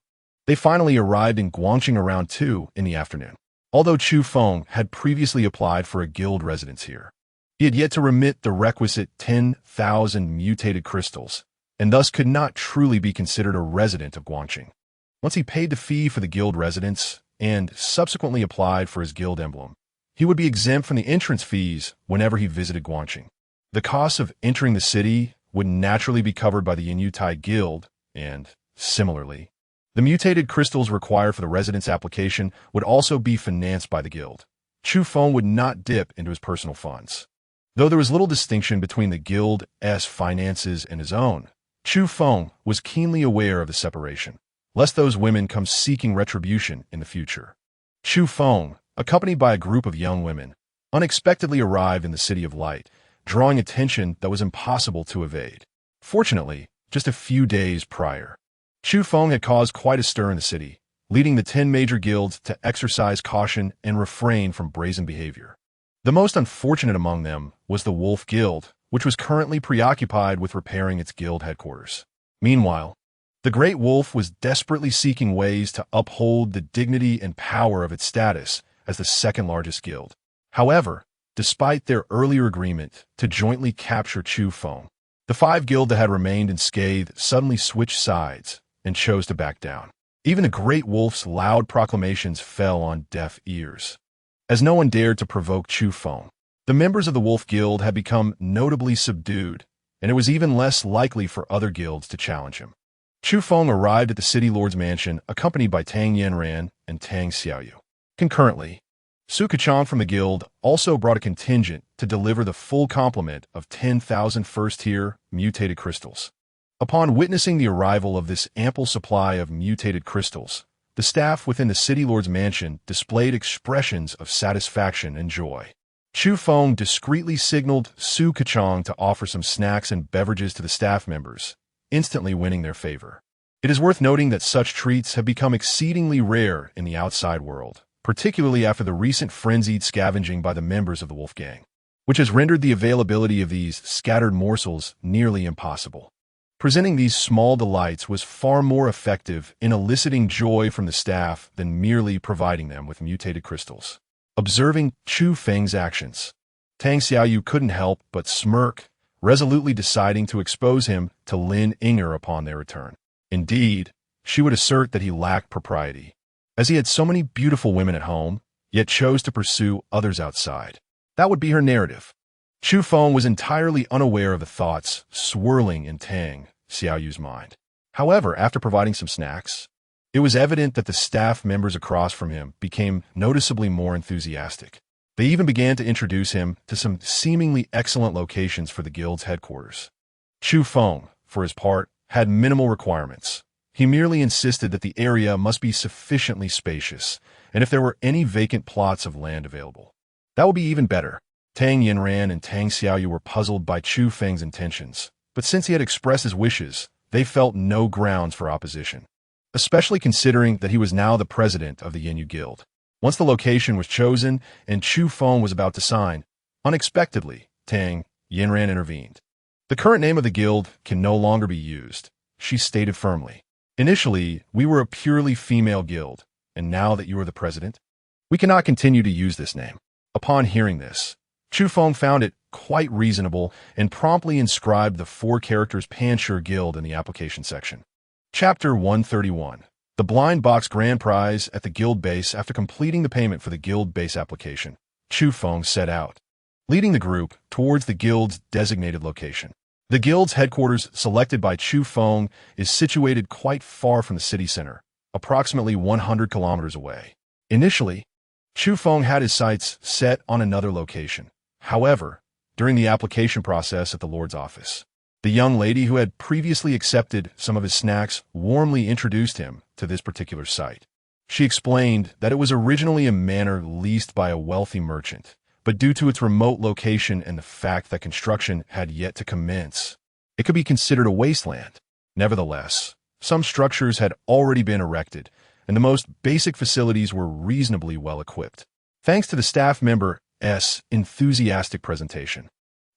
S1: they finally arrived in Guangqing around 2 in the afternoon. Although Chu Feng had previously applied for a guild residence here, he had yet to remit the requisite 10,000 mutated crystals, and thus could not truly be considered a resident of Guangqing. Once he paid the fee for the guild residence and subsequently applied for his guild emblem, he would be exempt from the entrance fees whenever he visited Guangqing. The costs of entering the city would naturally be covered by the Inutai Guild, and, similarly, the mutated crystals required for the residence application would also be financed by the guild. Chu Feng would not dip into his personal funds. Though there was little distinction between the guild's finances and his own, Chu Feng was keenly aware of the separation, lest those women come seeking retribution in the future. Chu Feng, accompanied by a group of young women, unexpectedly arrived in the City of Light, drawing attention that was impossible to evade. Fortunately, just a few days prior, Chu Feng had caused quite a stir in the city, leading the 10 major guilds to exercise caution and refrain from brazen behavior. The most unfortunate among them was the Wolf Guild, which was currently preoccupied with repairing its guild headquarters. Meanwhile, the Great Wolf was desperately seeking ways to uphold the dignity and power of its status as the second-largest guild. However, despite their earlier agreement to jointly capture Chu Feng, the 5 guilds that had remained unscathed suddenly switched sides and chose to back down. Even the Great Wolf's loud proclamations fell on deaf ears. As no one dared to provoke Chu Feng, the members of the Wolf Guild had become notably subdued, and it was even less likely for other guilds to challenge him. Chu Feng arrived at the City Lord's mansion accompanied by Tang Yanran and Tang Xiaoyu. Concurrently, Su Kachang from the guild also brought a contingent to deliver the full complement of 10,000 first-tier mutated crystals. Upon witnessing the arrival of this ample supply of mutated crystals, the staff within the City Lord's mansion displayed expressions of satisfaction and joy. Chu Feng discreetly signaled Su Kachang to offer some snacks and beverages to the staff members, instantly winning their favor. It is worth noting that such treats have become exceedingly rare in the outside world, particularly after the recent frenzied scavenging by the members of the Wolf Gang, which has rendered the availability of these scattered morsels nearly impossible. Presenting these small delights was far more effective in eliciting joy from the staff than merely providing them with mutated crystals. Observing Chu Feng's actions, Tang Xiaoyu couldn't help but smirk, resolutely deciding to expose him to Lin Inger upon their return. Indeed, she would assert that he lacked propriety, as he had so many beautiful women at home, yet chose to pursue others outside. That would be her narrative. Chu Feng was entirely unaware of the thoughts swirling in Tang Xiaoyu's mind. However, after providing some snacks, It was evident that the staff members across from him became noticeably more enthusiastic. They even began to introduce him to some seemingly excellent locations for the guild's headquarters. Chu Feng, for his part, had minimal requirements. He merely insisted that the area must be sufficiently spacious, and if there were any vacant plots of land available, that would be even better. Tang Yinran and Tang Xiaoyu were puzzled by Chu Feng's intentions, but since he had expressed his wishes, they felt no grounds for opposition, especially considering that he was now the president of the Yinyu Guild. Once the location was chosen and Chu Feng was about to sign, unexpectedly, Tang Yinran intervened. "The current name of the guild can no longer be used," she stated firmly. "Initially, we were a purely female guild, and now that you are the president, we cannot continue to use this name." Upon hearing this, Chu Feng found it quite reasonable and promptly inscribed the 4 characters Panshur Guild in the application section. Chapter 131. The Blind Box Grand Prize at the Guild Base. After completing the payment for the Guild Base application, Chu Feng set out, leading the group towards the Guild's designated location. The Guild's headquarters, selected by Chu Feng, is situated quite far from the city center, approximately 100 kilometers away. Initially, Chu Feng had his sights set on another location. However, during the application process at the Lord's office, the young lady who had previously accepted some of his snacks warmly introduced him to this particular site. She explained that it was originally a manor leased by a wealthy merchant, but due to its remote location and the fact that construction had yet to commence, it could be considered a wasteland. Nevertheless, some structures had already been erected, and the most basic facilities were reasonably well equipped. Thanks to the staff member's enthusiastic presentation,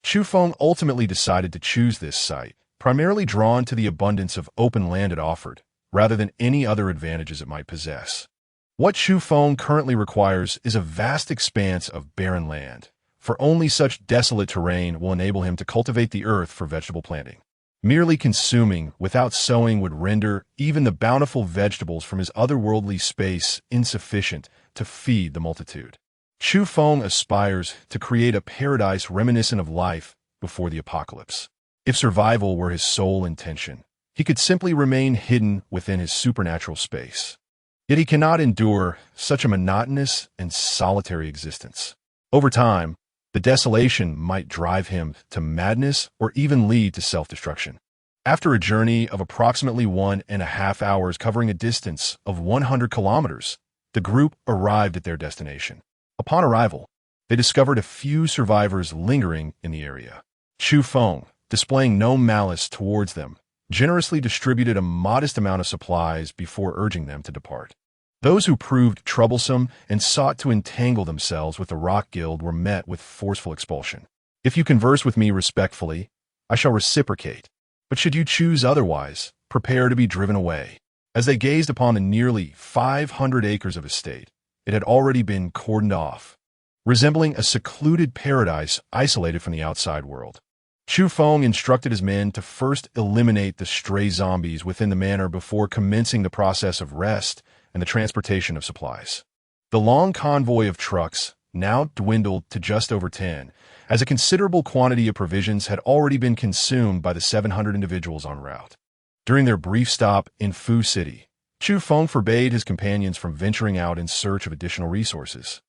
S1: Chu Feng ultimately decided to choose this site, primarily drawn to the abundance of open land it offered, rather than any other advantages it might possess. What Chu Feng currently requires is a vast expanse of barren land, for only such desolate terrain will enable him to cultivate the earth for vegetable planting. Merely consuming without sowing would render even the bountiful vegetables from his otherworldly space insufficient to feed the multitude. Chu Feng aspires to create a paradise reminiscent of life before the apocalypse. If survival were his sole intention, he could simply remain hidden within his supernatural space. Yet he cannot endure such a monotonous and solitary existence. Over time, the desolation might drive him to madness or even lead to self-destruction. After a journey of approximately 1.5 hours covering a distance of 100 kilometers, the group arrived at their destination. Upon arrival, they discovered a few survivors lingering in the area. Chu Feng, displaying no malice towards them, generously distributed a modest amount of supplies before urging them to depart. Those who proved troublesome and sought to entangle themselves with the Rock Guild were met with forceful expulsion. "If you converse with me respectfully, I shall reciprocate, but should you choose otherwise, prepare to be driven away." As they gazed upon the nearly 500 acres of estate, it had already been cordoned off, resembling a secluded paradise isolated from the outside world. Chu Feng instructed his men to first eliminate the stray zombies within the manor before commencing the process of rest and the transportation of supplies. The long convoy of trucks now dwindled to just over 10, as a considerable quantity of provisions had already been consumed by the 700 individuals en route. During their brief stop in Fu City, Chu Feng forbade his companions from venturing out in search of additional resources,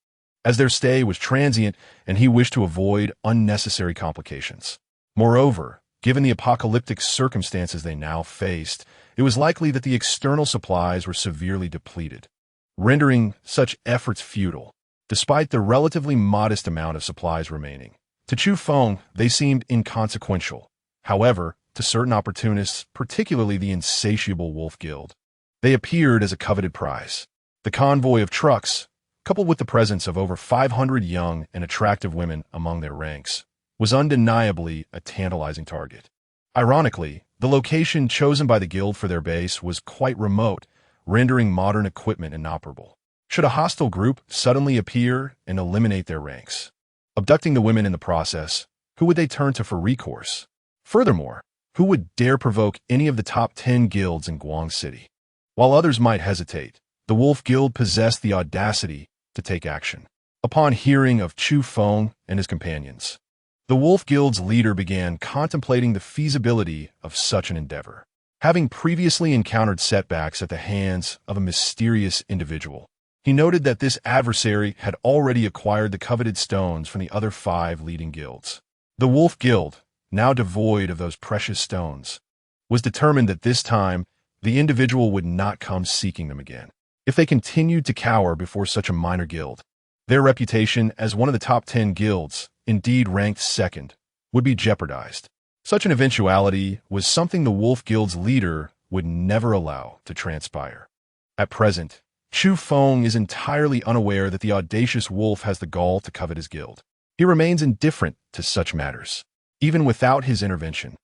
S1: as their stay was transient and he wished to avoid unnecessary complications. Moreover, given the apocalyptic circumstances they now faced, it was likely that the external supplies were severely depleted, rendering such efforts futile. Despite the relatively modest amount of supplies remaining, to Chu Feng they seemed inconsequential. However, to certain opportunists, particularly the insatiable Wolf Guild, they appeared as a coveted prize. The convoy of trucks, coupled with the presence of over 500 young and attractive women among their ranks, was undeniably a tantalizing target. Ironically, the location chosen by the guild for their base was quite remote, rendering modern equipment inoperable. Should a hostile group suddenly appear and eliminate their ranks, abducting the women in the process, who would they turn to for recourse? Furthermore, who would dare provoke any of the top 10 guilds in Guang City? While others might hesitate, the Wolf Guild possessed the audacity to take action. Upon hearing of Chu Feng and his companions, the Wolf Guild's leader began contemplating the feasibility of such an endeavor. having previously encountered setbacks at the hands of a mysterious individual. He noted that this adversary had already acquired the coveted stones from the other 5 leading guilds. The Wolf Guild, now devoid of those precious stones, was determined that this time the individual would not come seeking them again. If they continued to cower before such a minor guild, their reputation as one of the top 10 guilds, indeed ranked second, would be jeopardized. Such an eventuality was something the Wolf Guild's leader would never allow to transpire. At present, Chu Feng is entirely unaware that the audacious wolf has the gall to covet his guild. He remains indifferent to such matters, even without his intervention.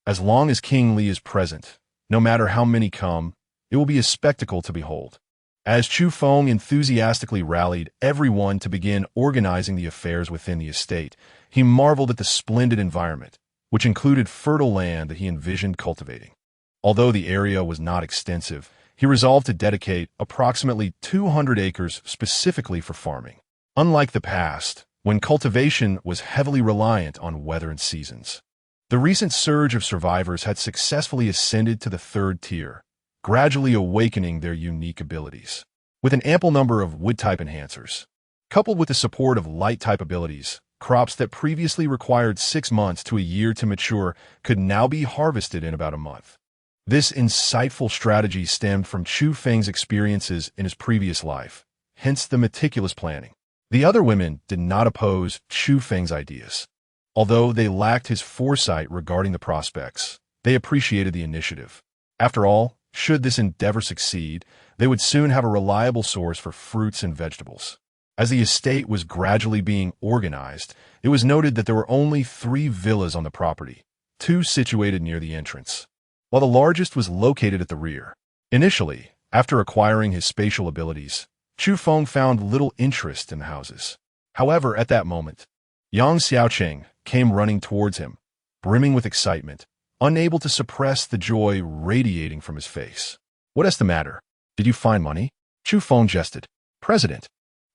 S1: As long as King Li is present, no matter how many come, it will be a spectacle to behold. As Chu Feng enthusiastically rallied everyone to begin organizing the affairs within the estate, he marveled at the splendid environment, which included fertile land that he envisioned cultivating. Although the area was not extensive, he resolved to dedicate approximately 200 acres specifically for farming. Unlike the past, when cultivation was heavily reliant on weather and seasons, the recent surge of survivors had successfully ascended to the 3rd tier, gradually awakening their unique abilities. With an ample number of wood-type enhancers, coupled with the support of light-type abilities, crops that previously required 6 months to a year to mature could now be harvested in about a month. This insightful strategy stemmed from Chu Feng's experiences in his previous life, hence the meticulous planning. The other women did not oppose Chu Feng's ideas. Although they lacked his foresight regarding the prospects, they appreciated the initiative. After all, should this endeavor succeed, they would soon have a reliable source for fruits and vegetables. As the estate was gradually being organized, it was noted that there were only 3 villas on the property, 2 situated near the entrance, while the largest was located at the rear. Initially, after acquiring his spatial abilities, Chu Feng found little interest in the houses. However, at that moment, Yang Xiaoqing came running towards him, brimming with excitement, unable to suppress the joy radiating from his face. "What is the matter? Did you find money?" Chu Feng jested. "President,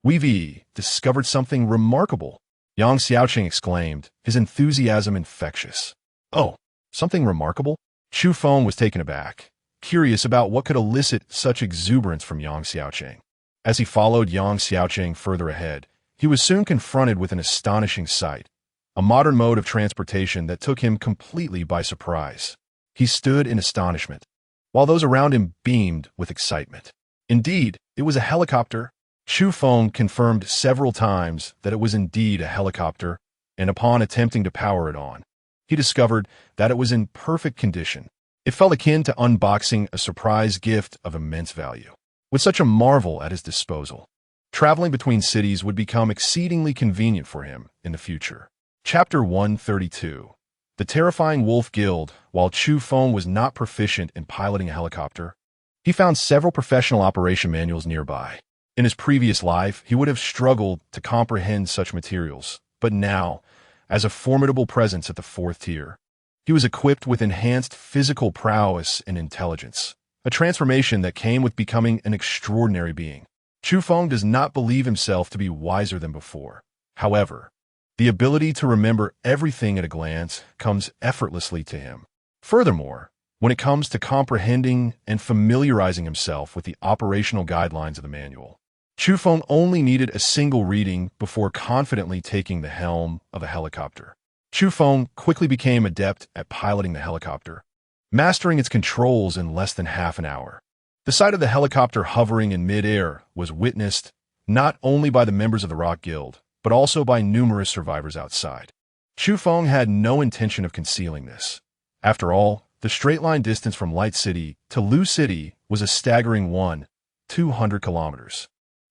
S1: we've discovered something remarkable," Yang Xiaoqing exclaimed, his enthusiasm infectious. "Oh, something remarkable?" Chu Feng was taken aback, curious about what could elicit such exuberance from Yang Xiaoqing. As he followed Yang Xiaoqing further ahead, he was soon confronted with an astonishing sight, a modern mode of transportation that took him completely by surprise. He stood in astonishment, while those around him beamed with excitement. Indeed, it was a helicopter. Chu Feng confirmed several times that it was indeed a helicopter, and upon attempting to power it on, he discovered that it was in perfect condition. It felt akin to unboxing a surprise gift of immense value. With such a marvel at his disposal, traveling between cities would become exceedingly convenient for him in the future. Chapter 132. The Terrifying Wolf Guild. While Chu Feng was not proficient in piloting a helicopter, he found several professional operation manuals nearby. In his previous life, he would have struggled to comprehend such materials, but now, as a formidable presence at the 4th tier, he was equipped with enhanced physical prowess and intelligence, a transformation that came with becoming an extraordinary being. Chu Feng does not believe himself to be wiser than before. However, the ability to remember everything at a glance comes effortlessly to him. Furthermore, when it comes to comprehending and familiarizing himself with the operational guidelines of the manual, Chu Feng only needed a single reading before confidently taking the helm of a helicopter. Chu Feng quickly became adept at piloting the helicopter, mastering its controls in less than half an hour. The sight of the helicopter hovering in mid-air was witnessed not only by the members of the Rock Guild, but also by numerous survivors outside. Chu Feng had no intention of concealing this. After all, the straight-line distance from Light City to Lu City was a staggering 200 kilometers.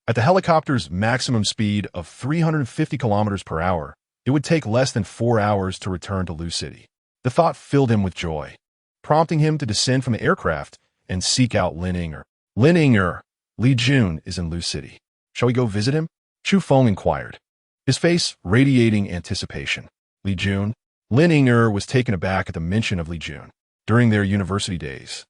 S1: At the helicopter's maximum speed of 350 kilometers per hour, it would take less than 4 hours to return to Lu City. The thought filled him with joy, prompting him to descend from the aircraft and seek out Lin Yinger. "Lin Yinger, Li Jun is in Lu City. Shall we go visit him?" Chu Feng inquired, his face radiating anticipation. Li Jun? Lin Yinger was taken aback at the mention of Li Jun. During their university days,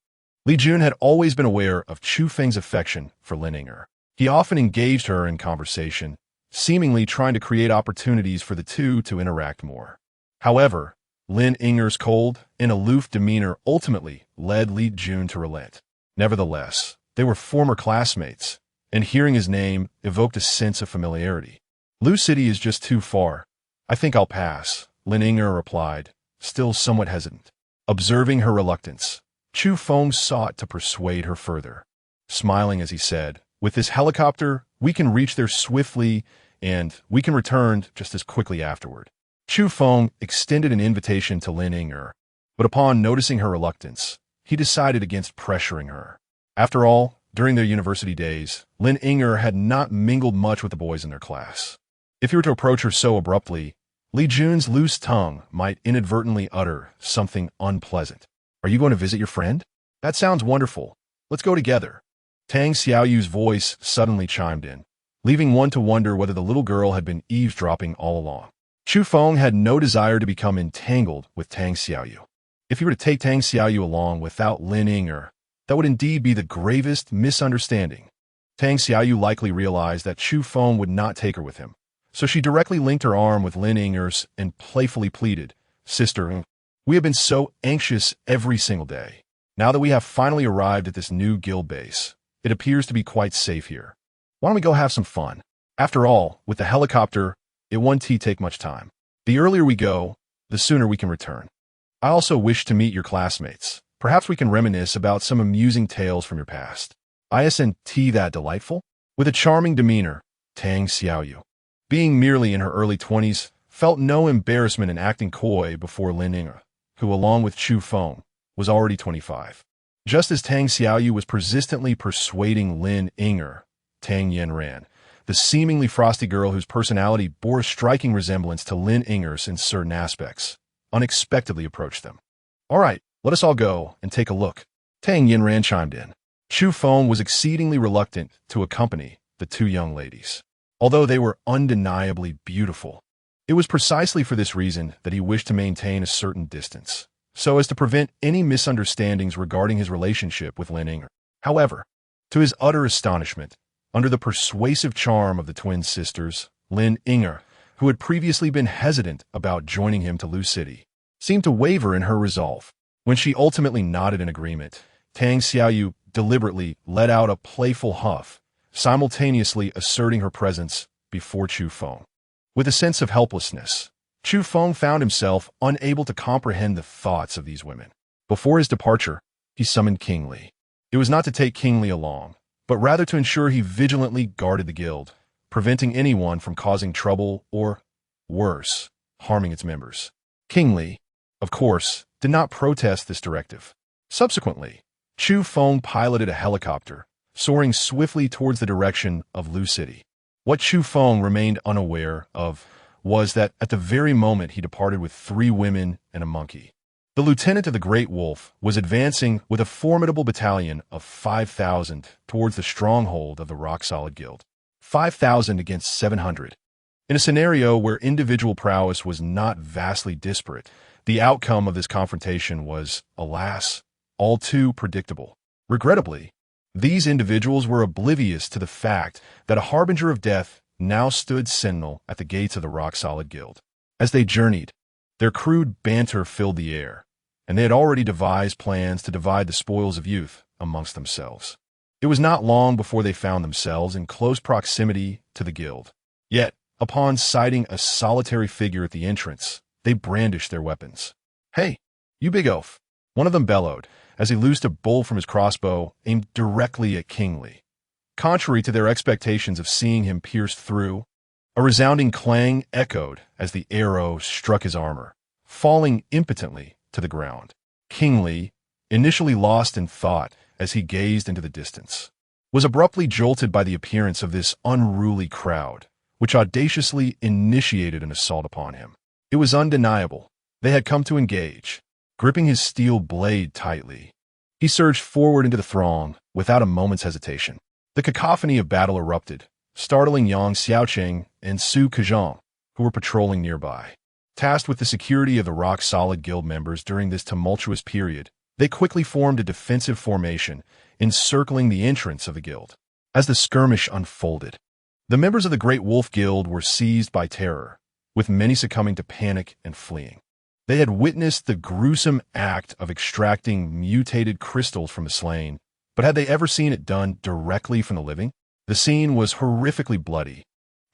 S1: Li Jun had always been aware of Chu Feng's affection for Lin Yinger. He often engaged her in conversation, seemingly trying to create opportunities for the two to interact more. However, Lin Ying'er's cold and aloof demeanor ultimately led Li Jun to relent. Nevertheless, they were former classmates, and hearing his name evoked a sense of familiarity. Lu City is just too far. I think I'll pass, Lin Ying'er replied, still somewhat hesitant. Observing her reluctance, Chu Feng sought to persuade her further. Smiling as he said, with this helicopter, we can reach there swiftly, and we can return just as quickly afterward. Chu Feng extended an invitation to Lin Ying'er, but upon noticing her reluctance, he decided against pressuring her. After all, during their university days, Lin Ying'er had not mingled much with the boys in their class. If he were to approach her so abruptly, Li Jun's loose tongue might inadvertently utter something unpleasant. Are you going to visit your friend? That sounds wonderful. Let's go together. Tang Xiaoyu's voice suddenly chimed in, leaving one to wonder whether the little girl had been eavesdropping all along. Chu Feng had no desire to become entangled with Tang Xiaoyu. If he were to take Tang Xiaoyu along without Lin Ying'er, that would indeed be the gravest misunderstanding. Tang Xiaoyu likely realized that Chu Feng would not take her with him, so she directly linked her arm with Lin Ying'er's and playfully pleaded, "Sister, we have been so anxious every single day. Now that we have finally arrived at this new guild base, it appears to be quite safe here. Why don't we go have some fun? After all, with the helicopter, it won't take much time. The earlier we go, the sooner we can return. I also wish to meet your classmates. Perhaps we can reminisce about some amusing tales from your past. Isn't that delightful?" With a charming demeanor, Tang Xiaoyu, being merely in her early 20s, felt no embarrassment in acting coy before Lin Ying'er, who, along with Chu Feng, was already 25. Just as Tang Xiaoyu was persistently persuading Lin Ying'er, Tang Yanran, the seemingly frosty girl whose personality bore a striking resemblance to Lin Ying'er's in certain aspects, unexpectedly approached them. "All right, let us all go and take a look," Tang Yanran chimed in. Chu Feng was exceedingly reluctant to accompany the two young ladies. Although they were undeniably beautiful, it was precisely for this reason that he wished to maintain a certain distance, so as to prevent any misunderstandings regarding his relationship with Lin Ying'er. However, to his utter astonishment, under the persuasive charm of the twin sisters, Lin Ying'er, who had previously been hesitant about joining him to Lu City, seemed to waver in her resolve. When she ultimately nodded in agreement, Tang Xiaoyu deliberately let out a playful huff, simultaneously asserting her presence before Chu Feng. With a sense of helplessness, Chu Feng found himself unable to comprehend the thoughts of these women. Before his departure, he summoned King Li. It was not to take King Li along, but rather to ensure he vigilantly guarded the guild, preventing anyone from causing trouble or, worse, harming its members. King Li, of course, did not protest this directive. Subsequently, Chu Feng piloted a helicopter, soaring swiftly towards the direction of Lu City. What Chu Feng remained unaware of was that at the very moment he departed with 3 women and a monkey, the lieutenant of the Great Wolf was advancing with a formidable battalion of 5,000 towards the stronghold of the Rock-Solid Guild. 5,000 against 700. In a scenario where individual prowess was not vastly disparate, the outcome of this confrontation was, alas, all too predictable. Regrettably, these individuals were oblivious to the fact that a harbinger of death now stood sentinel at the gates of the Rock-Solid Guild. As they journeyed, their crude banter filled the air, and they had already devised plans to divide the spoils of youth amongst themselves. It was not long before they found themselves in close proximity to the guild. Yet, upon sighting a solitary figure at the entrance, they brandished their weapons. "Hey, you big oaf!" one of them bellowed, as he loosed a bolt from his crossbow aimed directly at King Li. Contrary to their expectations of seeing him pierced through, a resounding clang echoed as the arrow struck his armor, falling impotently to the ground. King Li, initially lost in thought as he gazed into the distance, was abruptly jolted by the appearance of this unruly crowd, which audaciously initiated an assault upon him. It was undeniable. They had come to engage. Gripping his steel blade tightly, he surged forward into the throng without a moment's hesitation. The cacophony of battle erupted, startling Yang Xiaoqing and Su Kejong, who were patrolling nearby. Tasked with the security of the Rock-Solid Guild members during this tumultuous period, they quickly formed a defensive formation, encircling the entrance of the guild. As the skirmish unfolded, the members of the Great Wolf Guild were seized by terror, with many succumbing to panic and fleeing. They had witnessed the gruesome act of extracting mutated crystals from the slain, but had they ever seen it done directly from the living? The scene was horrifically bloody,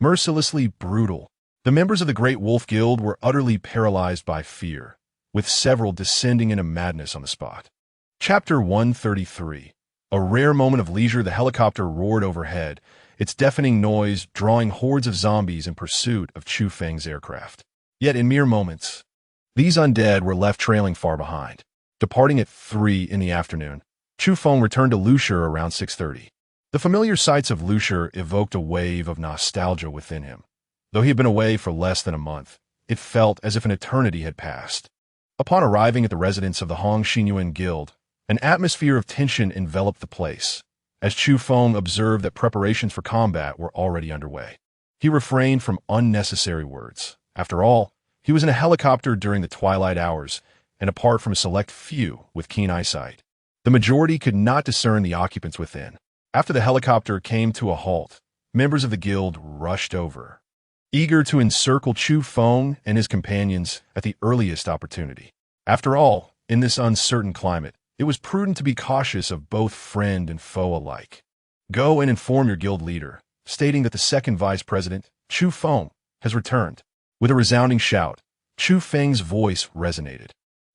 S1: mercilessly brutal. The members of the Great Wolf Guild were utterly paralyzed by fear, with several descending into madness on the spot. Chapter 133. A rare moment of leisure, the helicopter roared overhead, its deafening noise drawing hordes of zombies in pursuit of Chu Feng's aircraft. Yet in mere moments, these undead were left trailing far behind. Departing at 3 in the afternoon, Chu Feng returned to Lushur around 6:30. The familiar sights of Lushur evoked a wave of nostalgia within him. Though he had been away for less than a month, it felt as if an eternity had passed. Upon arriving at the residence of the Hong Xinyuan Guild, an atmosphere of tension enveloped the place, as Chu Feng observed that preparations for combat were already underway. He refrained from unnecessary words. After all, he was in a helicopter during the twilight hours, and apart from a select few with keen eyesight, the majority could not discern the occupants within. After the helicopter came to a halt, members of the guild rushed over, eager to encircle Chu Feng and his companions at the earliest opportunity. After all, in this uncertain climate, it was prudent to be cautious of both friend and foe alike. Go and inform your guild leader, stating that the second vice president, Chu Feng, has returned. With a resounding shout, Chu Feng's voice resonated,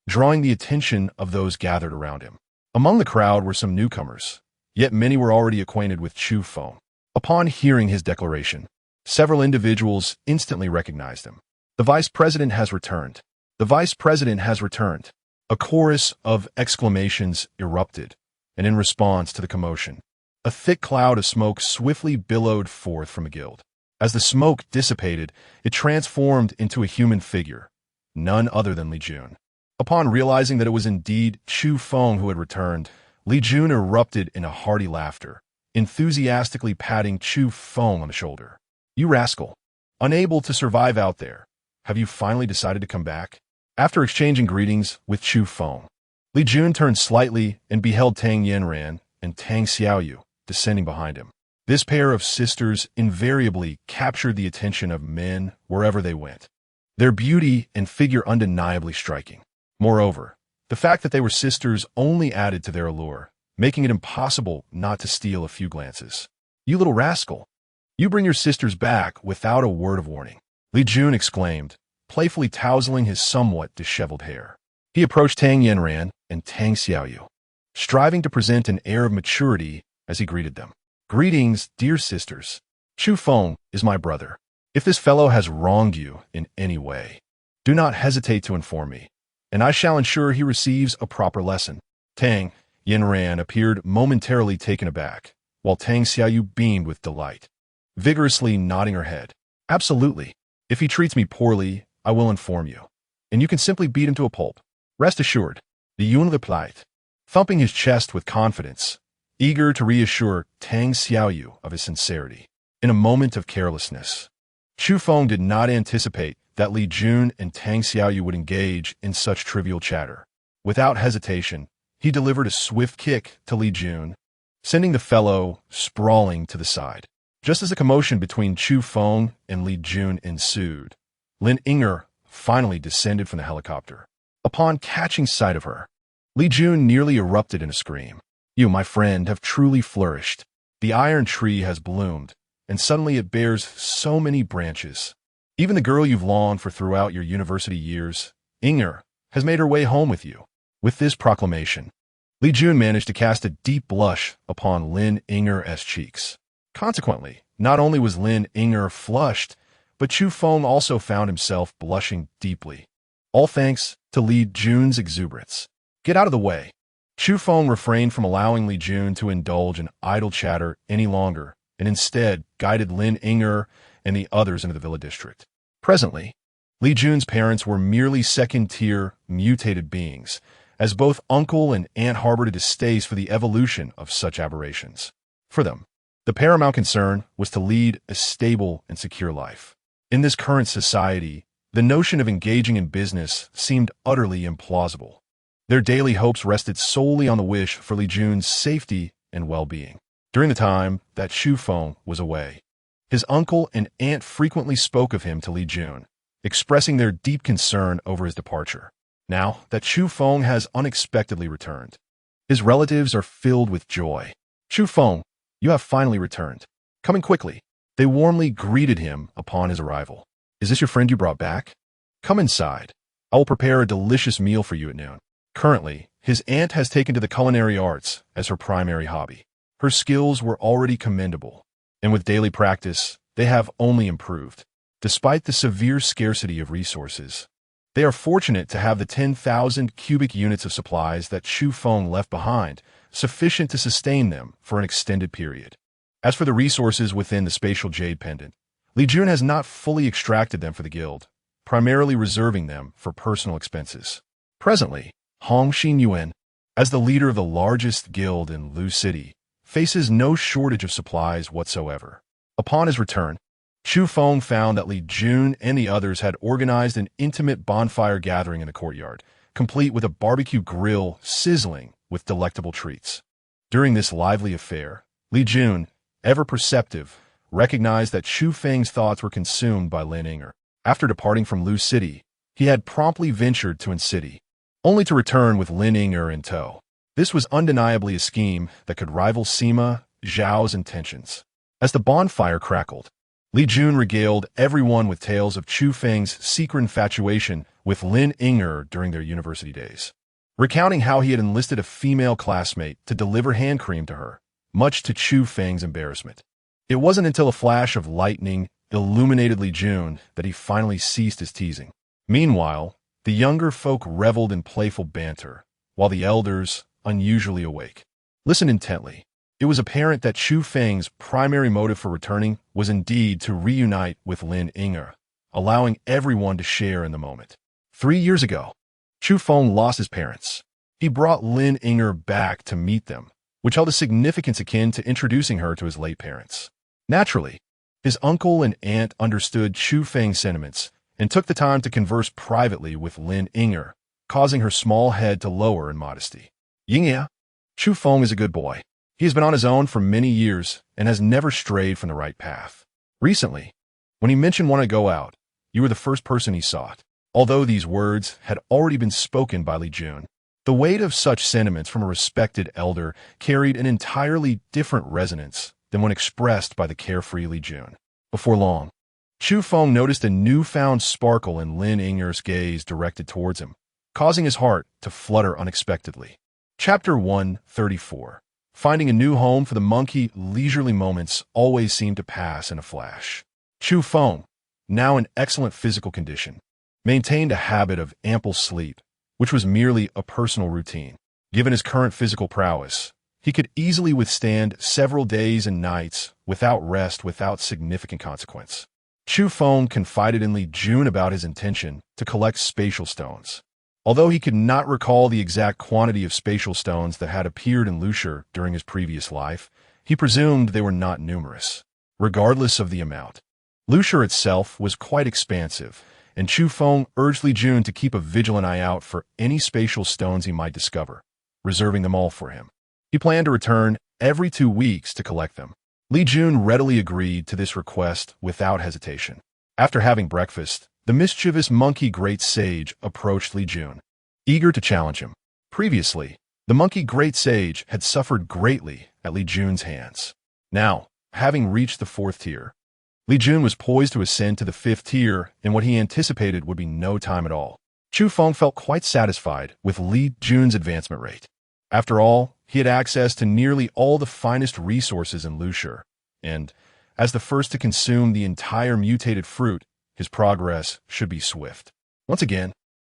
S1: drawing the attention of those gathered around him. Among the crowd were some newcomers, yet many were already acquainted with Chu Feng. Upon hearing his declaration, several individuals instantly recognized him. The vice president has returned. The vice president has returned. A chorus of exclamations erupted, and in response to the commotion, a thick cloud of smoke swiftly billowed forth from the guild. As the smoke dissipated, it transformed into a human figure, none other than Li Jun. Upon realizing that it was indeed Chu Feng who had returned, Li Jun erupted in a hearty laughter, enthusiastically patting Chu Feng on the shoulder. "You rascal! Unable to survive out there, have you finally decided to come back?" After exchanging greetings with Chu Feng, Li Jun turned slightly and beheld Tang Yanran and Tang Xiaoyu descending behind him. This pair of sisters invariably captured the attention of men wherever they went, their beauty and figure undeniably striking. Moreover, the fact that they were sisters only added to their allure, making it impossible not to steal a few glances. "You little rascal! You bring your sisters back without a word of warning," Li Jun exclaimed, playfully tousling his somewhat disheveled hair. He approached Tang Yanran and Tang Xiaoyu, striving to present an air of maturity as he greeted them. "Greetings, dear sisters. Chu Feng is my brother. If this fellow has wronged you in any way, do not hesitate to inform me, and I shall ensure he receives a proper lesson." Tang Yanran appeared momentarily taken aback, while Tang Xiaoyu beamed with delight, vigorously nodding her head. "Absolutely. If he treats me poorly, I will inform you, and you can simply beat him to a pulp. Rest assured," Li Yun replied, thumping his chest with confidence, eager to reassure Tang Xiaoyu of his sincerity. In a moment of carelessness, Chu Feng did not anticipate that Li Jun and Tang Xiaoyu would engage in such trivial chatter. Without hesitation, he delivered a swift kick to Li Jun, sending the fellow sprawling to the side. Just as the commotion between Chu Feng and Li Jun ensued, Lin Inger finally descended from the helicopter. Upon catching sight of her, Li Jun nearly erupted in a scream. "You, my friend, have truly flourished. The iron tree has bloomed, and suddenly it bears so many branches. Even the girl you've longed for throughout your university years, Inger, has made her way home with you." With this proclamation, Li Jun managed to cast a deep blush upon Lin Inger's cheeks. Consequently, not only was Lin Inger flushed, but Chu Feng also found himself blushing deeply, all thanks to Li Jun's exuberance. "Get out of the way." Chu Feng refrained from allowing Li Jun to indulge in idle chatter any longer, and instead guided Lin Inger and the others into the villa district. Presently, Li Jun's parents were merely second-tier mutated beings, as both uncle and aunt harbored a distaste for the evolution of such aberrations. For them, the paramount concern was to lead a stable and secure life. In this current society, the notion of engaging in business seemed utterly implausible. Their daily hopes rested solely on the wish for Li Jun's safety and well-being. During the time that Chu Feng was away, his uncle and aunt frequently spoke of him to Li Jun, expressing their deep concern over his departure. Now that Chu Feng has unexpectedly returned, his relatives are filled with joy. "Chu Feng, you have finally returned. Coming quickly." They warmly greeted him upon his arrival. "Is this your friend you brought back? Come inside. I will prepare a delicious meal for you at noon." Currently, his aunt has taken to the culinary arts as her primary hobby. Her skills were already commendable, and with daily practice, they have only improved. Despite the severe scarcity of resources, they are fortunate to have the 10,000 cubic units of supplies that Chu Feng left behind, sufficient to sustain them for an extended period. As for the resources within the spatial jade pendant, Li Jun has not fully extracted them for the guild, primarily reserving them for personal expenses. Presently, Hong Xinyuan, as the leader of the largest guild in Lu City, faces no shortage of supplies whatsoever. Upon his return, Chu Feng found that Li Jun and the others had organized an intimate bonfire gathering in the courtyard, complete with a barbecue grill sizzling with delectable treats. During this lively affair, Li Jun, ever perceptive, recognized that Chu Feng's thoughts were consumed by Lin Yinger. After departing from Lu City, he had promptly ventured to An City, only to return with Lin Yinger in tow. This was undeniably a scheme that could rival Sima Zhao's intentions. As the bonfire crackled, Li Jun regaled everyone with tales of Chu Feng's secret infatuation with Lin Yinger during their university days, recounting how he had enlisted a female classmate to deliver hand cream to her, much to Chu Feng's embarrassment. It wasn't until a flash of lightning illuminated Li Jun that he finally ceased his teasing. Meanwhile, the younger folk reveled in playful banter, while the elders, unusually awake, listened intently. It was apparent that Chu Feng's primary motive for returning was indeed to reunite with Lin Yinger, allowing everyone to share in the moment. 3 years ago, Chu Feng lost his parents. He brought Lin Yinger back to meet them, which held a significance akin to introducing her to his late parents. Naturally, his uncle and aunt understood Chu Feng's sentiments and took the time to converse privately with Lin Yinger, causing her small head to lower in modesty. "Yingya, Chu Feng is a good boy. He has been on his own for many years and has never strayed from the right path. Recently, when he mentioned wanting to go out, you were the first person he sought." Although these words had already been spoken by Li Jun, the weight of such sentiments from a respected elder carried an entirely different resonance than when expressed by the carefree Li Jun. Before long, Chu Feng noticed a newfound sparkle in Lin Yinger's gaze directed towards him, causing his heart to flutter unexpectedly. Chapter 134. Finding a new home for the monkey. Leisurely moments always seemed to pass in a flash. Chu Feng, now in excellent physical condition, maintained a habit of ample sleep, which was merely a personal routine. Given his current physical prowess, he could easily withstand several days and nights without rest without significant consequence. Chu Feng confided in Li Jun about his intention to collect spatial stones. Although he could not recall the exact quantity of spatial stones that had appeared in Lushur during his previous life, he presumed they were not numerous. Regardless of the amount, Lushur itself was quite expansive, and Chu Feng urged Li Jun to keep a vigilant eye out for any spatial stones he might discover, reserving them all for him. He planned to return every 2 weeks to collect them. Li Jun readily agreed to this request without hesitation. After having breakfast, the mischievous monkey great sage approached Li Jun, eager to challenge him. Previously, the monkey great sage had suffered greatly at Li Jun's hands. Now, having reached the 4th tier, Li Jun was poised to ascend to the 5th tier in what he anticipated would be no time at all. Chu Feng felt quite satisfied with Li Jun's advancement rate. After all, he had access to nearly all the finest resources in Lushur, and, as the first to consume the entire mutated fruit, his progress should be swift. Once again,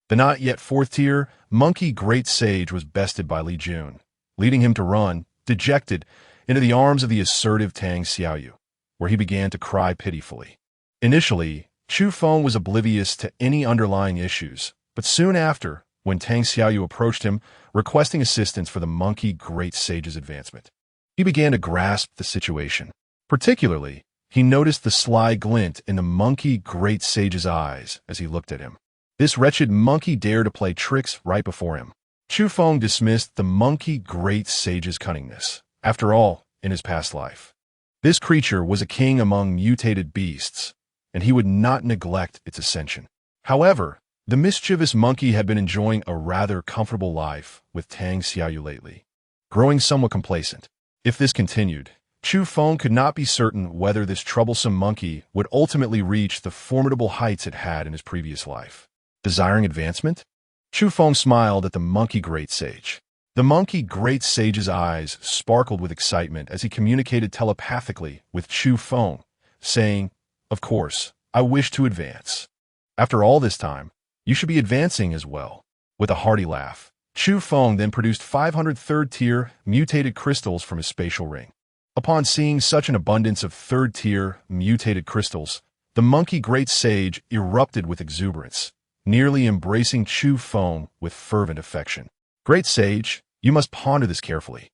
S1: the not yet 4th tier monkey great sage was bested by Li Jun, leading him to run, dejected, into the arms of the assertive Tang Xiaoyu, where he began to cry pitifully. Initially, Chu Feng was oblivious to any underlying issues, but soon after, when Tang Xiaoyu approached him, requesting assistance for the monkey great sage's advancement, he began to grasp the situation. Particularly, he noticed the sly glint in the monkey great sage's eyes as he looked at him. This wretched monkey dared to play tricks right before him. Chu Feng dismissed the monkey great sage's cunningness. After all, in his past life, this creature was a king among mutated beasts, and he would not neglect its ascension. However, the mischievous monkey had been enjoying a rather comfortable life with Tang Xiaoyu lately, growing somewhat complacent. If this continued, Chu Feng could not be certain whether this troublesome monkey would ultimately reach the formidable heights it had in his previous life. Desiring advancement? Chu Feng smiled at the monkey great sage. The monkey great sage's eyes sparkled with excitement as he communicated telepathically with Chu Feng, saying, "Of course, I wish to advance. After all this time, you should be advancing as well." With a hearty laugh, Chu Feng then produced 500 third-tier mutated crystals from his spatial ring. Upon seeing such an abundance of third-tier mutated crystals, the monkey great sage erupted with exuberance, nearly embracing Chu Feng with fervent affection. "Great sage, you must ponder this carefully.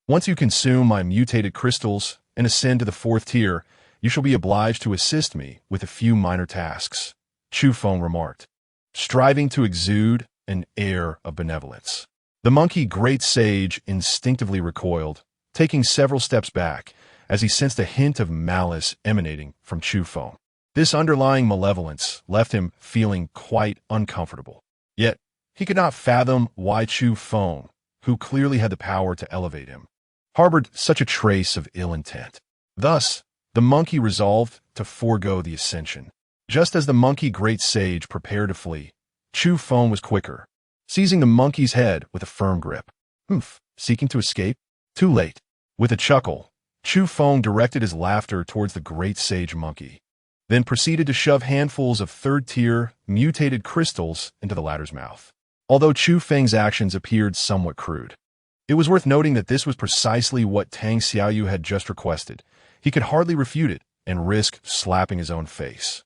S1: Once you consume my mutated crystals and ascend to the 4th tier, you shall be obliged to assist me with a few minor tasks," Chu Feng remarked, striving to exude an air of benevolence. The monkey great sage instinctively recoiled, taking several steps back as he sensed a hint of malice emanating from Chu Feng. This underlying malevolence left him feeling quite uncomfortable. Yet, he could not fathom why Chu Feng, who clearly had the power to elevate him, harbored such a trace of ill intent. Thus, the monkey resolved to forego the ascension. Just as the monkey great sage prepared to flee, Chu Feng was quicker, seizing the monkey's head with a firm grip. "Humph, seeking to escape? Too late." With a chuckle, Chu Feng directed his laughter towards the great sage monkey, then proceeded to shove handfuls of third-tier mutated crystals into the latter's mouth. Although Chu Feng's actions appeared somewhat crude, it was worth noting that this was precisely what Tang Xiaoyu had just requested. He could hardly refute it and risk slapping his own face.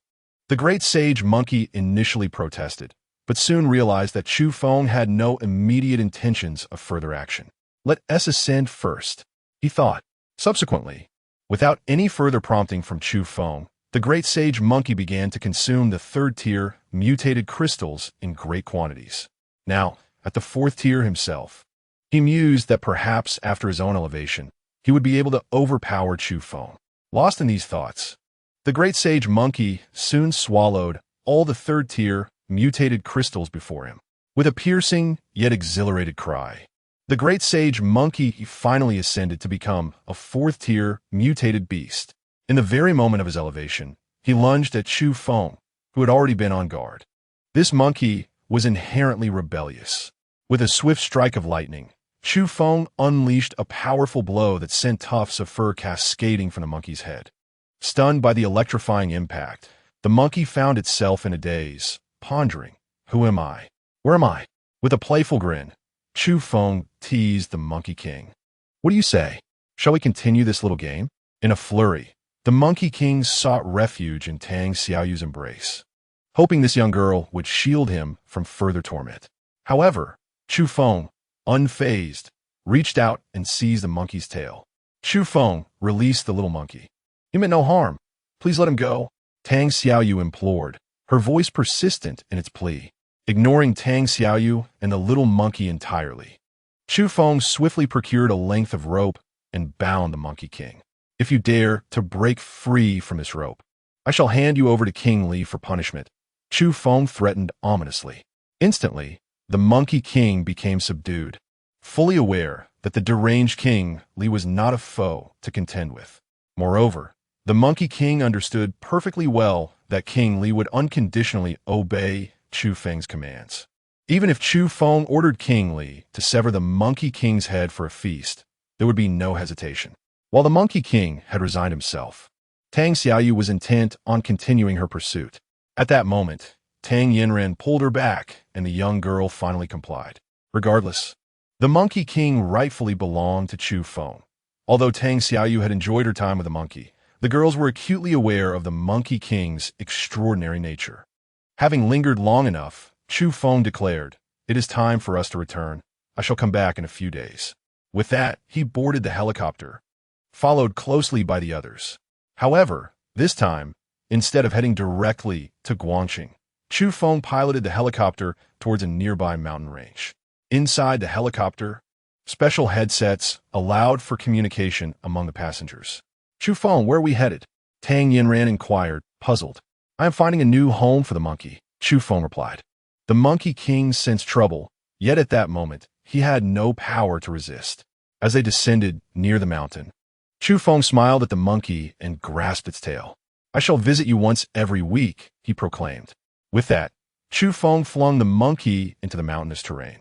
S1: The great sage monkey initially protested, but soon realized that Chu Feng had no immediate intentions of further action. "Let us ascend first," he thought. Subsequently, without any further prompting from Chu Feng, the great sage monkey began to consume the 3rd-tier mutated crystals in great quantities. Now, at the 4th tier himself, he mused that perhaps after his own elevation, he would be able to overpower Chu Feng. Lost in these thoughts, the great sage monkey soon swallowed all the 3rd-tier mutated crystals before him. With a piercing yet exhilarated cry, the great sage monkey finally ascended to become a 4th-tier mutated beast. In the very moment of his elevation, he lunged at Chu Feng, who had already been on guard. This monkey was inherently rebellious. With a swift strike of lightning, Chu Feng unleashed a powerful blow that sent tufts of fur cascading from the monkey's head. Stunned by the electrifying impact, the monkey found itself in a daze, pondering, "Who am I? Where am I?" With a playful grin, Chu Feng teased the Monkey King. "What do you say? Shall we continue this little game?" In a flurry, the Monkey King sought refuge in Tang Xiaoyu's embrace, hoping this young girl would shield him from further torment. However, Chu Feng, unfazed, reached out and seized the monkey's tail. Chu Feng released the little monkey. "He meant no harm. Please let him go," Tang Xiaoyu implored, her voice persistent in its plea. Ignoring Tang Xiaoyu and the little monkey entirely, Chu Feng swiftly procured a length of rope and bound the Monkey King. "If you dare to break free from this rope, I shall hand you over to King Li for punishment," Chu Feng threatened ominously. Instantly, the Monkey King became subdued, fully aware that the deranged King Li was not a foe to contend with. Moreover, the Monkey King understood perfectly well that King Li would unconditionally obey Chu Feng's commands. Even if Chu Feng ordered King Li to sever the Monkey King's head for a feast, there would be no hesitation. While the Monkey King had resigned himself, Tang Xiaoyu was intent on continuing her pursuit. At that moment, Tang Yinren pulled her back, and the young girl finally complied. Regardless, the Monkey King rightfully belonged to Chu Feng. Although Tang Xiaoyu had enjoyed her time with the monkey, the girls were acutely aware of the Monkey King's extraordinary nature. Having lingered long enough, Chu Feng declared, "It is time for us to return. I shall come back in a few days." With that, he boarded the helicopter, followed closely by the others. However, this time, instead of heading directly to Guangqing, Chu Feng piloted the helicopter towards a nearby mountain range. Inside the helicopter, special headsets allowed for communication among the passengers. "Chu Feng, where are we headed?" Tang Yinran inquired, puzzled. "I am finding a new home for the monkey. Chu Feng replied. The Monkey King sensed trouble, yet at that moment, he had no power to resist. As they descended near the mountain, Chu Feng smiled at the monkey and grasped its tail. I shall visit you once every week, he proclaimed. With that, Chu Feng flung the monkey into the mountainous terrain.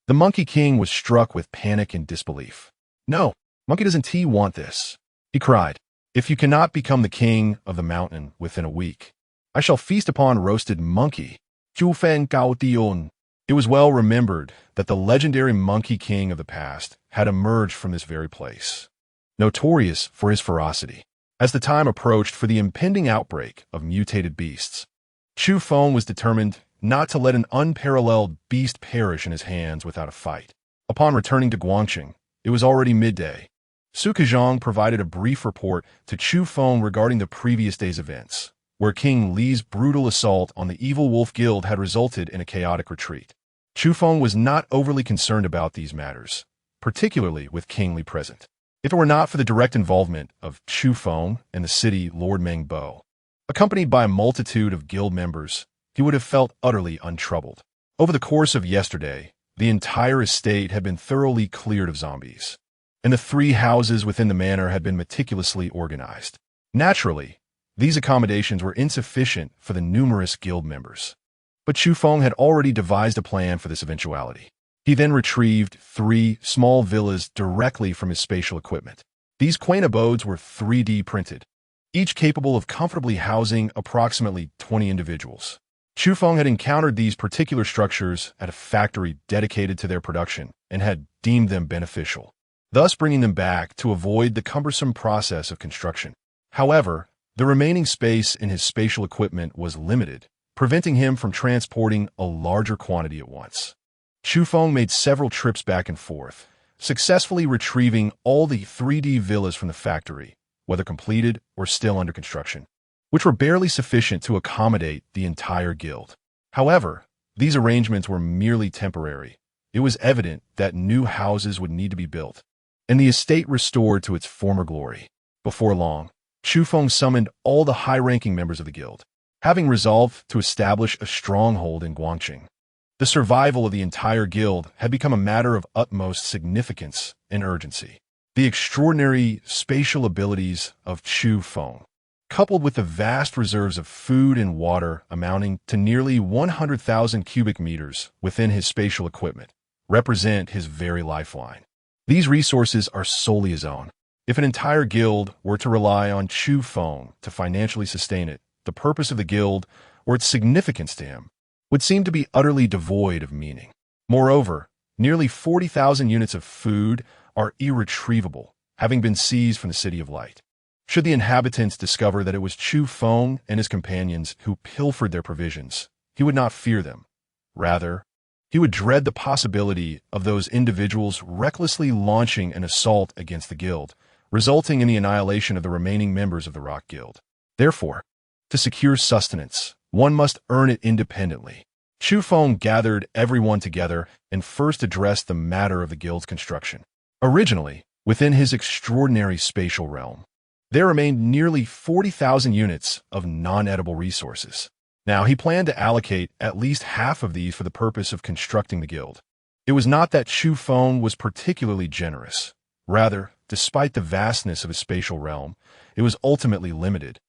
S1: The Monkey King was struck with panic and disbelief. No, monkey doesn't he want this? He cried. If you cannot become the king of the mountain within a week, I shall feast upon roasted monkey. Chu Feng Gao Dion. It was well remembered that the legendary Monkey King of the past had emerged from this very place, notorious for his ferocity. As the time approached for the impending outbreak of mutated beasts, Chu Feng was determined not to let an unparalleled beast perish in his hands without a fight. Upon returning to Guangqing, it was already midday. Su Kejong provided a brief report to Chu Feng regarding the previous day's events, where King Li's brutal assault on the Evil Wolf Guild had resulted in a chaotic retreat. Chu Feng was not overly concerned about these matters, particularly with King Li present. If it were not for the direct involvement of Chu Feng and the city Lord Meng Bo, accompanied by a multitude of guild members, he would have felt utterly untroubled. Over the course of yesterday, the entire estate had been thoroughly cleared of zombies, and the 3 houses within the manor had been meticulously organized. Naturally, these accommodations were insufficient for the numerous guild members, but Chu Feng had already devised a plan for this eventuality. He then retrieved 3 small villas directly from his spatial equipment. These quaint abodes were 3D printed, each capable of comfortably housing approximately 20 individuals. Chu Feng had encountered these particular structures at a factory dedicated to their production and had deemed them beneficial, thus bringing them back to avoid the cumbersome process of construction. However, the remaining space in his spatial equipment was limited, preventing him from transporting a larger quantity at once. Chu Feng made several trips back and forth, successfully retrieving all the 3D villas from the factory, whether completed or still under construction, which were barely sufficient to accommodate the entire guild. However, these arrangements were merely temporary. It was evident that new houses would need to be built, and the estate restored to its former glory. Before long, Chu Feng summoned all the high-ranking members of the guild, having resolved to establish a stronghold in Guangqing. The survival of the entire guild had become a matter of utmost significance and urgency. The extraordinary spatial abilities of Chu Feng, coupled with the vast reserves of food and water amounting to nearly 100,000 cubic meters within his spatial equipment, represent his very lifeline. These resources are solely his own. If an entire guild were to rely on Chu Feng to financially sustain it, the purpose of the guild, or its significance to him, would seem to be utterly devoid of meaning. Moreover, nearly 40,000 units of food are irretrievable, having been seized from the City of Light. Should the inhabitants discover that it was Chu Feng and his companions who pilfered their provisions, he would not fear them. Rather, he would dread the possibility of those individuals recklessly launching an assault against the guild, resulting in the annihilation of the remaining members of the Rock Guild. Therefore, to secure sustenance, one must earn it independently. Chu Feng gathered everyone together and first addressed the matter of the guild's construction. Originally, within his extraordinary spatial realm, there remained nearly 40,000 units of non-edible resources. Now, he planned to allocate at least half of these for the purpose of constructing the guild. It was not that Chu Feng was particularly generous. Rather, despite the vastness of his spatial realm, it was ultimately limited,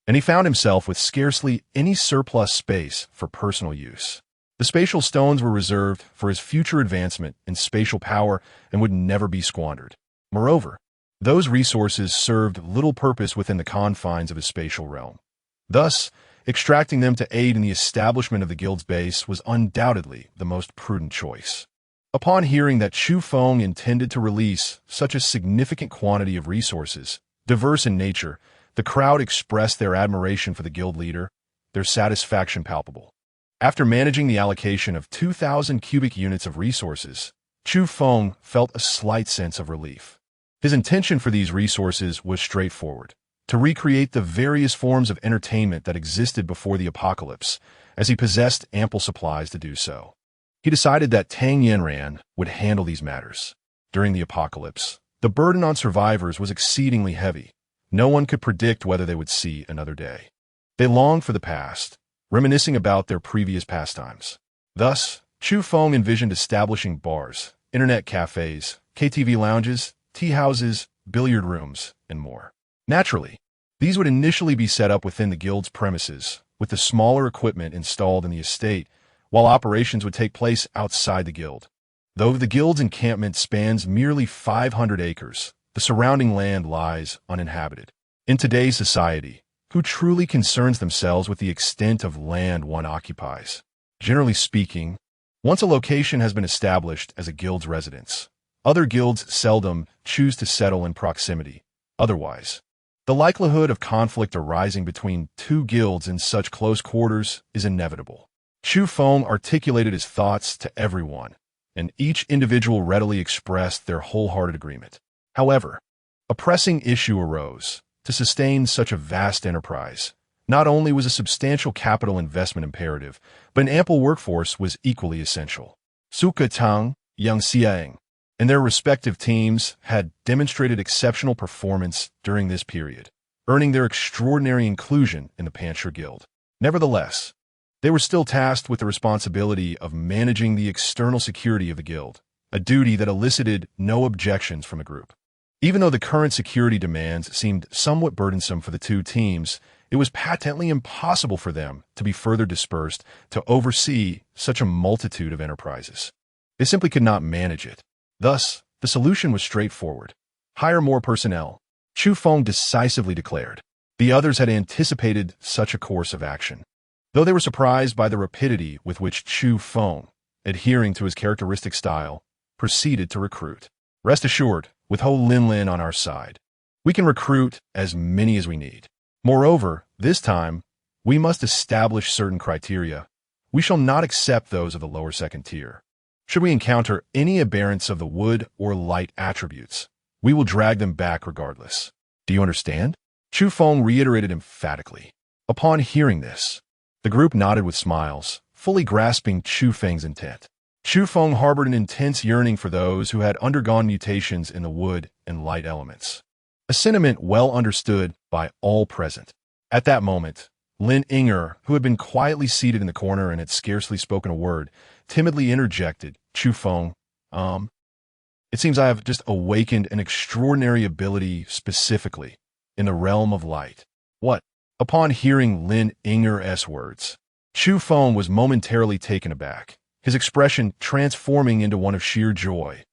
S1: and he found himself with scarcely any surplus space for personal use. The spatial stones were reserved for his future advancement in spatial power and would never be squandered. Moreover, those resources served little purpose within the confines of his spatial realm. Thus, extracting them to aid in the establishment of the guild's base was undoubtedly the most prudent choice. Upon hearing that Chu Feng intended to release such a significant quantity of resources, diverse in nature, the crowd expressed their admiration for the guild leader, their satisfaction palpable. After managing the allocation of 2,000 cubic units of resources, Chu Feng felt a slight sense of relief. His intention for these resources was straightforward: to recreate the various forms of entertainment that existed before the apocalypse, as he possessed ample supplies to do so. He decided that Tang Yanran would handle these matters. During the apocalypse, the burden on survivors was exceedingly heavy. No one could predict whether they would see another day. They longed for the past, reminiscing about their previous pastimes. Thus, Chu Feng envisioned establishing bars, internet cafes, KTV lounges, tea houses, billiard rooms, and more. Naturally, these would initially be set up within the guild's premises, with the smaller equipment installed in the estate, while operations would take place outside the guild. Though the guild's encampment spans merely 500 acres, the surrounding land lies uninhabited. In today's society, who truly concerns themselves with the extent of land one occupies? Generally speaking, once a location has been established as a guild's residence, other guilds seldom choose to settle in proximity. Otherwise, the likelihood of conflict arising between two guilds in such close quarters is inevitable. Chu Feng articulated his thoughts to everyone, and each individual readily expressed their wholehearted agreement. However, a pressing issue arose. To sustain such a vast enterprise, not only was a substantial capital investment imperative, but an ample workforce was equally essential. Su Ketang, Yang Xiang, and their respective teams had demonstrated exceptional performance during this period, earning their extraordinary inclusion in the Pancher Guild. Nevertheless, they were still tasked with the responsibility of managing the external security of the guild, a duty that elicited no objections from the group. Even though the current security demands seemed somewhat burdensome for the two teams, it was patently impossible for them to be further dispersed to oversee such a multitude of enterprises. They simply could not manage it. Thus, the solution was straightforward. Hire more personnel, Chu Feng decisively declared. The others had anticipated such a course of action. Though they were surprised by the rapidity with which Chu Feng, adhering to his characteristic style, proceeded to recruit. Rest assured, with Ho Linlin on our side, we can recruit as many as we need. Moreover, this time, we must establish certain criteria. We shall not accept those of the lower second tier. Should we encounter any aberrance of the wood or light attributes, we will drag them back regardless. Do you understand? Chu Feng reiterated emphatically. Upon hearing this, the group nodded with smiles, fully grasping Chu Feng's intent. Chu Feng harbored an intense yearning for those who had undergone mutations in the wood and light elements, a sentiment well understood by all present. At that moment, Lin Inger, who had been quietly seated in the corner and had scarcely spoken a word, timidly interjected, Chu Feng, it seems I have just awakened an extraordinary ability specifically in the realm of light. What? Upon hearing Lin Inger's words, Chu Feng was momentarily taken aback, his expression transforming into one of sheer joy,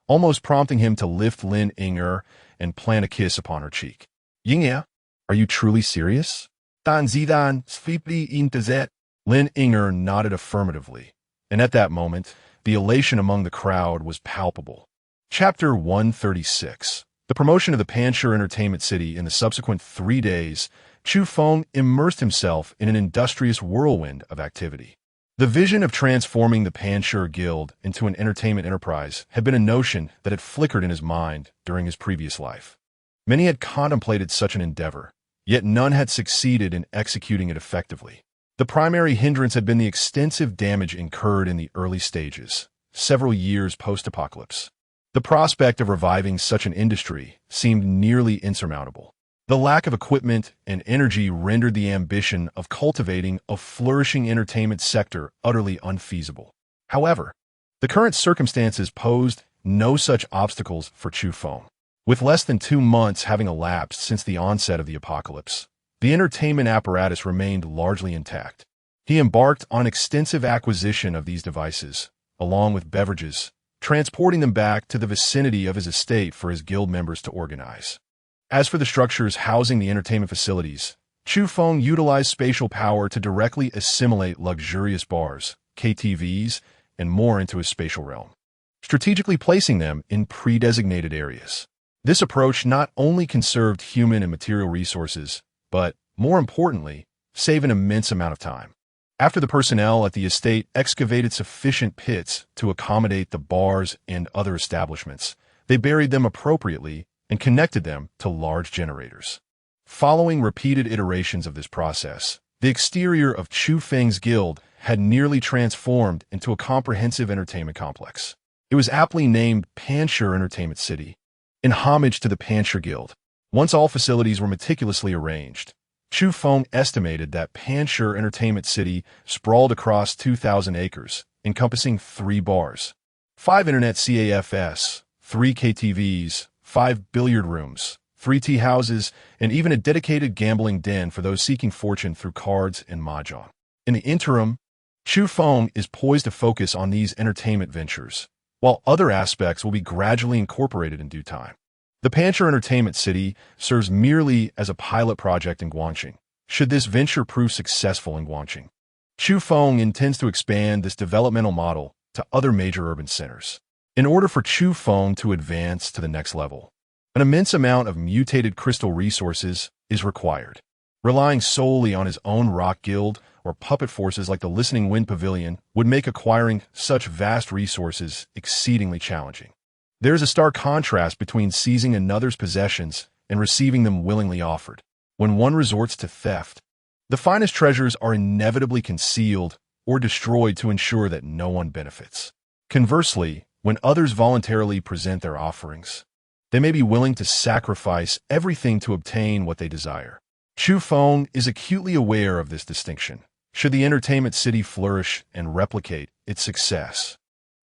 S1: almost prompting him to lift Lin Inger and plant a kiss upon her cheek. Yingya, are you truly serious? Dan Zidan Svipli Intazet. Lin Inger nodded affirmatively, and at that moment, the elation among the crowd was palpable. Chapter 136. The promotion of the Pancher Entertainment City in the subsequent 3 days, Chu Feng immersed himself in an industrious whirlwind of activity. The vision of transforming the Pancher Guild into an entertainment enterprise had been a notion that had flickered in his mind during his previous life. Many had contemplated such an endeavor, yet none had succeeded in executing it effectively. The primary hindrance had been the extensive damage incurred in the early stages, several years post-apocalypse. The prospect of reviving such an industry seemed nearly insurmountable. The lack of equipment and energy rendered the ambition of cultivating a flourishing entertainment sector utterly unfeasible. However, the current circumstances posed no such obstacles for Chu Feng. With less than 2 months having elapsed since the onset of the apocalypse, the entertainment apparatus remained largely intact. He embarked on extensive acquisition of these devices, along with beverages, transporting them back to the vicinity of his estate for his guild members to organize. As for the structures housing the entertainment facilities, Chu Feng utilized spatial power to directly assimilate luxurious bars, KTVs, and more into his spatial realm, strategically placing them in pre-designated areas. This approach not only conserved human and material resources, but, more importantly, saved an immense amount of time. After the personnel at the estate excavated sufficient pits to accommodate the bars and other establishments, they buried them appropriately and connected them to large generators. Following repeated iterations of this process, the exterior of Chu Feng's guild had nearly transformed into a comprehensive entertainment complex. It was aptly named Pancher Entertainment City, in homage to the Pancher Guild. Once all facilities were meticulously arranged, Chu Feng estimated that Panshur Entertainment City sprawled across 2,000 acres, encompassing 3 bars, 5 internet CAFS, 3 KTVs, 5 billiard rooms, 3 tea houses, and even a dedicated gambling den for those seeking fortune through cards and mahjong. In the interim, Chu Feng is poised to focus on these entertainment ventures, while other aspects will be gradually incorporated in due time. The Panshur Entertainment City serves merely as a pilot project in Guangxing. Should this venture prove successful in Guangxing, Chu Feng intends to expand this developmental model to other major urban centers. In order for Chu Feng to advance to the next level, an immense amount of mutated crystal resources is required. Relying solely on his own rock guild or puppet forces like the Listening Wind Pavilion would make acquiring such vast resources exceedingly challenging. There is a stark contrast between seizing another's possessions and receiving them willingly offered. When one resorts to theft, the finest treasures are inevitably concealed or destroyed to ensure that no one benefits. Conversely, when others voluntarily present their offerings, they may be willing to sacrifice everything to obtain what they desire. Chu Feng is acutely aware of this distinction. Should the entertainment city flourish and replicate its success,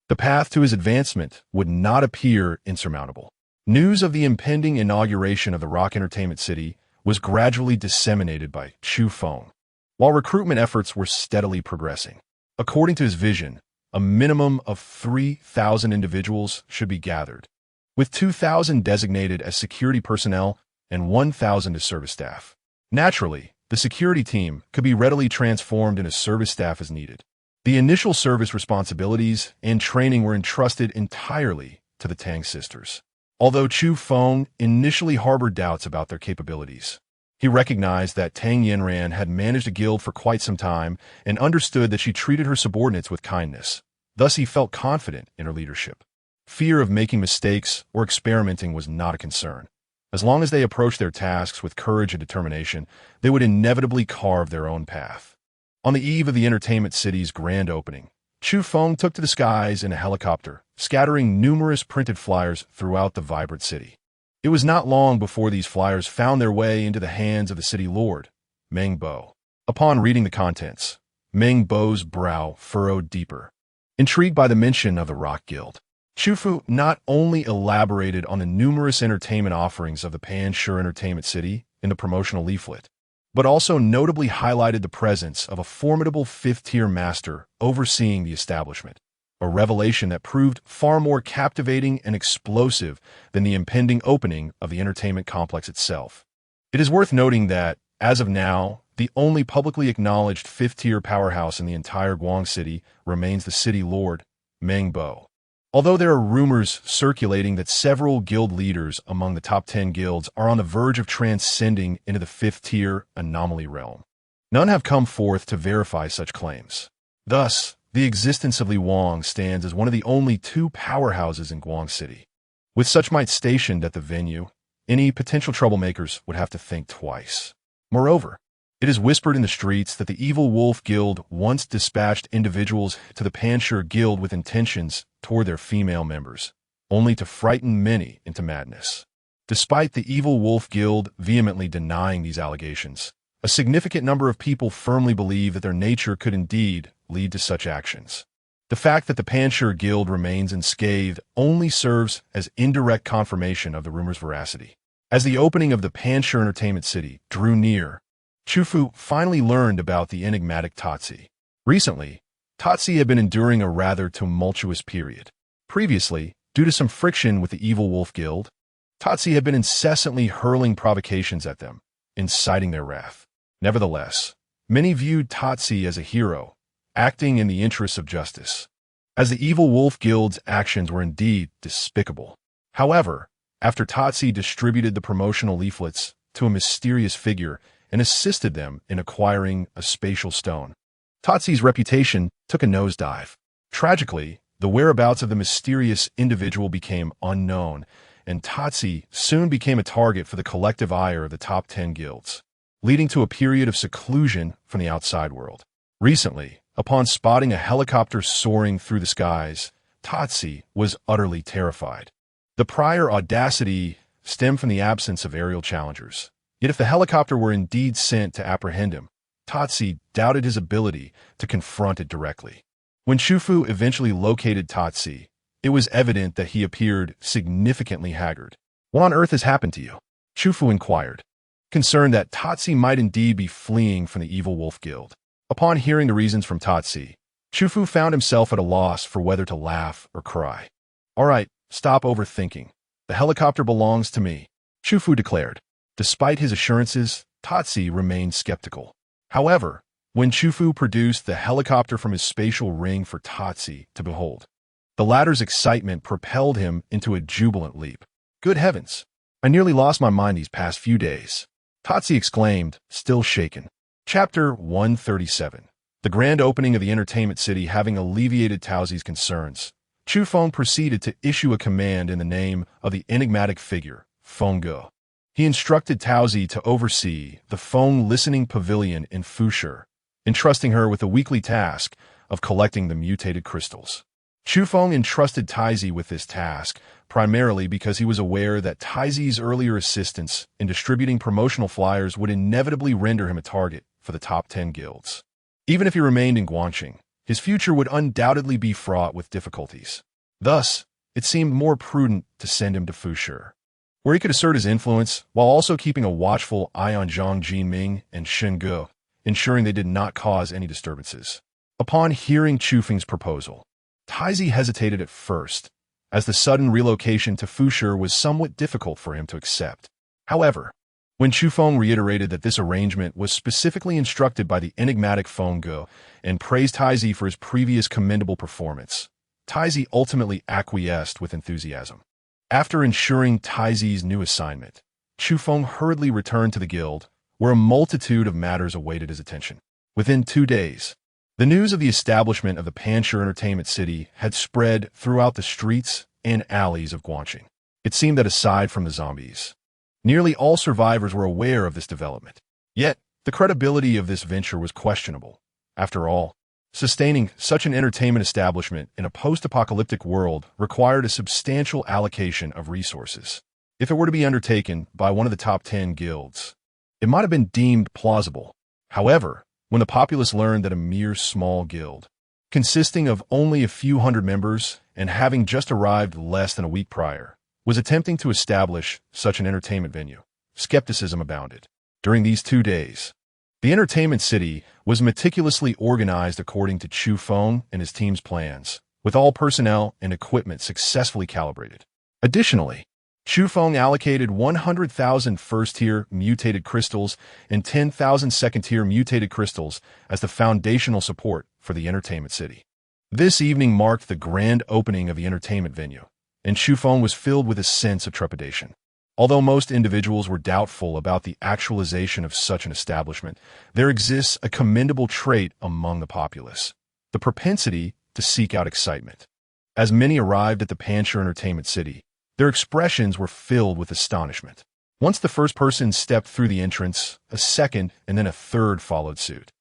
S1: the path to his advancement would not appear insurmountable. News of the impending inauguration of the Rock Entertainment City was gradually disseminated by Chu Feng, while recruitment efforts were steadily progressing. According to his vision, a minimum of 3,000 individuals should be gathered, with 2,000 designated as security personnel and 1,000 as service staff. Naturally, the security team could be readily transformed into service staff as needed. The initial service responsibilities and training were entrusted entirely to the Tang sisters. Although Chu Feng initially harbored doubts about their capabilities, he recognized that Tang Yanran had managed a guild for quite some time and understood that she treated her subordinates with kindness. Thus, he felt confident in her leadership. Fear of making mistakes or experimenting was not a concern. As long as they approached their tasks with courage and determination, they would inevitably carve their own path. On the eve of the entertainment city's grand opening, Chu Feng took to the skies in a helicopter, scattering numerous printed flyers throughout the vibrant city. It was not long before these flyers found their way into the hands of the city lord, Meng Bo. Upon reading the contents, Meng Bo's brow furrowed deeper. Intrigued by the mention of the Rock Guild, Chu Fu not only elaborated on the numerous entertainment offerings of the Panshur Entertainment City in the promotional leaflet, but also notably highlighted the presence of a formidable 5th-tier master overseeing the establishment, a revelation that proved far more captivating and explosive than the impending opening of the entertainment complex itself. It is worth noting that, as of now, the only publicly acknowledged 5th-tier powerhouse in the entire Guang City remains the city lord, Meng Bo. Although there are rumors circulating that several guild leaders among the top 10 guilds are on the verge of transcending into the 5th-tier anomaly realm, none have come forth to verify such claims. Thus, the existence of Li Wang stands as one of the only 2 powerhouses in Guang City. With such might stationed at the venue, any potential troublemakers would have to think twice. Moreover, it is whispered in the streets that the Evil Wolf Guild once dispatched individuals to the Panshur Guild with intentions toward their female members, only to frighten many into madness. Despite the Evil Wolf Guild vehemently denying these allegations, a significant number of people firmly believe that their nature could indeed lead to such actions. The fact that the Panshur Guild remains unscathed only serves as indirect confirmation of the rumor's veracity. As the opening of the Panshur Entertainment City drew near, Chu Fu finally learned about the enigmatic Tatsi. Recently, Tatsi had been enduring a rather tumultuous period. Previously, due to some friction with the Evil Wolf Guild, Tatsi had been incessantly hurling provocations at them, inciting their wrath. Nevertheless, many viewed Tatsi as a hero, acting in the interests of justice, as the Evil Wolf Guild's actions were indeed despicable. However, after Tatsi distributed the promotional leaflets to a mysterious figure and assisted them in acquiring a spatial stone, Tatsi's reputation took a nosedive. Tragically, the whereabouts of the mysterious individual became unknown, and Tatsi soon became a target for the collective ire of the top 10 guilds, leading to a period of seclusion from the outside world. Recently, upon spotting a helicopter soaring through the skies, Tatsi was utterly terrified. The prior audacity stemmed from the absence of aerial challengers. Yet if the helicopter were indeed sent to apprehend him, Tatsi doubted his ability to confront it directly. When Chu Fu eventually located Tatsi, it was evident that he appeared significantly haggard. "What on earth has happened to you?" Chu Fu inquired, concerned that Tatsi might indeed be fleeing from the evil wolf guild. Upon hearing the reasons from Tatsi, Chu Fu found himself at a loss for whether to laugh or cry. "All right, stop overthinking. The helicopter belongs to me," Chu Fu declared. Despite his assurances, Tatsi remained skeptical. However, when Chu Fu produced the helicopter from his spatial ring for Tatsi to behold, the latter's excitement propelled him into a jubilant leap. "Good heavens! I nearly lost my mind these past few days," Tatsi exclaimed, still shaken. Chapter 137. The grand opening of the entertainment city having alleviated Taozi's concerns, Chu Feng proceeded to issue a command in the name of the enigmatic figure, Feng Ge. He instructed Taozi to oversee the Feng Listening Pavilion in Fushi, entrusting her with the weekly task of collecting the mutated crystals. Chu Feng entrusted Taozi with this task primarily because he was aware that Taozi's earlier assistance in distributing promotional flyers would inevitably render him a target for the top 10 guilds. Even if he remained in Guanqing, his future would undoubtedly be fraught with difficulties. Thus, it seemed more prudent to send him to Fushi, where he could assert his influence while also keeping a watchful eye on Zhang Jinming and Shen Ge, ensuring they did not cause any disturbances. Upon hearing Chu Feng's proposal, Taozi hesitated at first, as the sudden relocation to Fushi was somewhat difficult for him to accept. However, when Chu Feng reiterated that this arrangement was specifically instructed by the enigmatic Feng Ge and praised Taozi for his previous commendable performance, Taozi ultimately acquiesced with enthusiasm. After ensuring Taozi's new assignment, Chu Feng hurriedly returned to the guild, where a multitude of matters awaited his attention. Within 2 days, the news of the establishment of the Panshi Entertainment City had spread throughout the streets and alleys of Guanqing. It seemed that aside from the zombies, nearly all survivors were aware of this development. Yet, the credibility of this venture was questionable. After all, sustaining such an entertainment establishment in a post-apocalyptic world required a substantial allocation of resources. If it were to be undertaken by one of the top 10 guilds, it might have been deemed plausible. However, when the populace learned that a mere small guild, consisting of only a few hundred members and having just arrived less than a week prior, was attempting to establish such an entertainment venue, skepticism abounded. During these 2 days, the entertainment city was meticulously organized according to Chu Feng and his team's plans, with all personnel and equipment successfully calibrated. Additionally, Chu Feng allocated 100,000 first-tier mutated crystals and 10,000 second-tier mutated crystals as the foundational support for the entertainment city. This evening marked the grand opening of the entertainment venue, and Chu Feng was filled with a sense of trepidation. Although most individuals were doubtful about the actualization of such an establishment, there exists a commendable trait among the populace: the propensity to seek out excitement. As many arrived at the Panshi Entertainment City, their expressions were filled with astonishment. Once the first person stepped through the entrance, a second and then a third followed suit.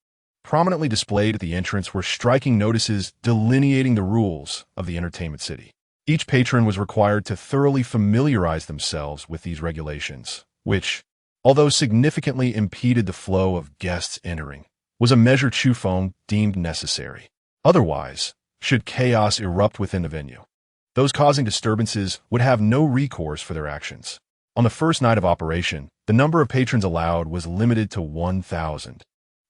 S1: Prominently displayed at the entrance were striking notices delineating the rules of the entertainment city. Each patron was required to thoroughly familiarize themselves with these regulations, which, although significantly impeded the flow of guests entering, was a measure Chu Feng deemed necessary. Otherwise, should chaos erupt within the venue, those causing disturbances would have no recourse for their actions. On the first night of operation, the number of patrons allowed was limited to 1,000,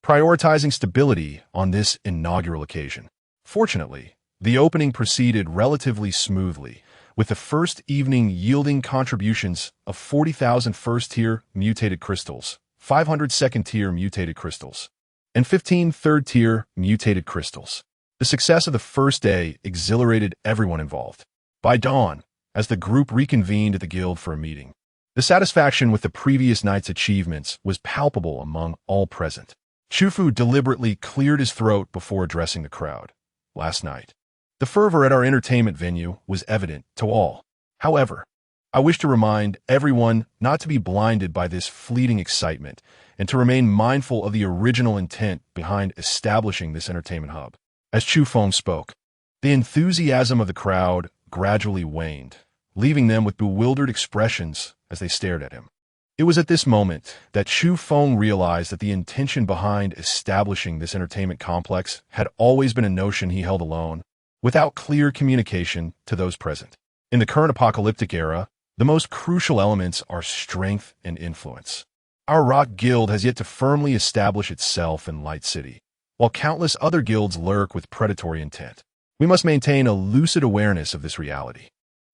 S1: prioritizing stability on this inaugural occasion. Fortunately, the opening proceeded relatively smoothly, with the first evening yielding contributions of 40,000 first-tier mutated crystals, 500 second-tier mutated crystals, and 15 third-tier mutated crystals. The success of the first day exhilarated everyone involved. By dawn, as the group reconvened at the guild for a meeting, the satisfaction with the previous night's achievements was palpable among all present. Chu Fu deliberately cleared his throat before addressing the crowd. Last night, the fervor at our entertainment venue was evident to all. However, I wish to remind everyone not to be blinded by this fleeting excitement and to remain mindful of the original intent behind establishing this entertainment hub. As Chu Feng spoke, the enthusiasm of the crowd gradually waned, leaving them with bewildered expressions as they stared at him. It was at this moment that Chu Feng realized that the intention behind establishing this entertainment complex had always been a notion he held alone, without clear communication to those present. In the current apocalyptic era, the most crucial elements are strength and influence. Our Rock Guild has yet to firmly establish itself in Light City, while countless other guilds lurk with predatory intent. We must maintain a lucid awareness of this reality.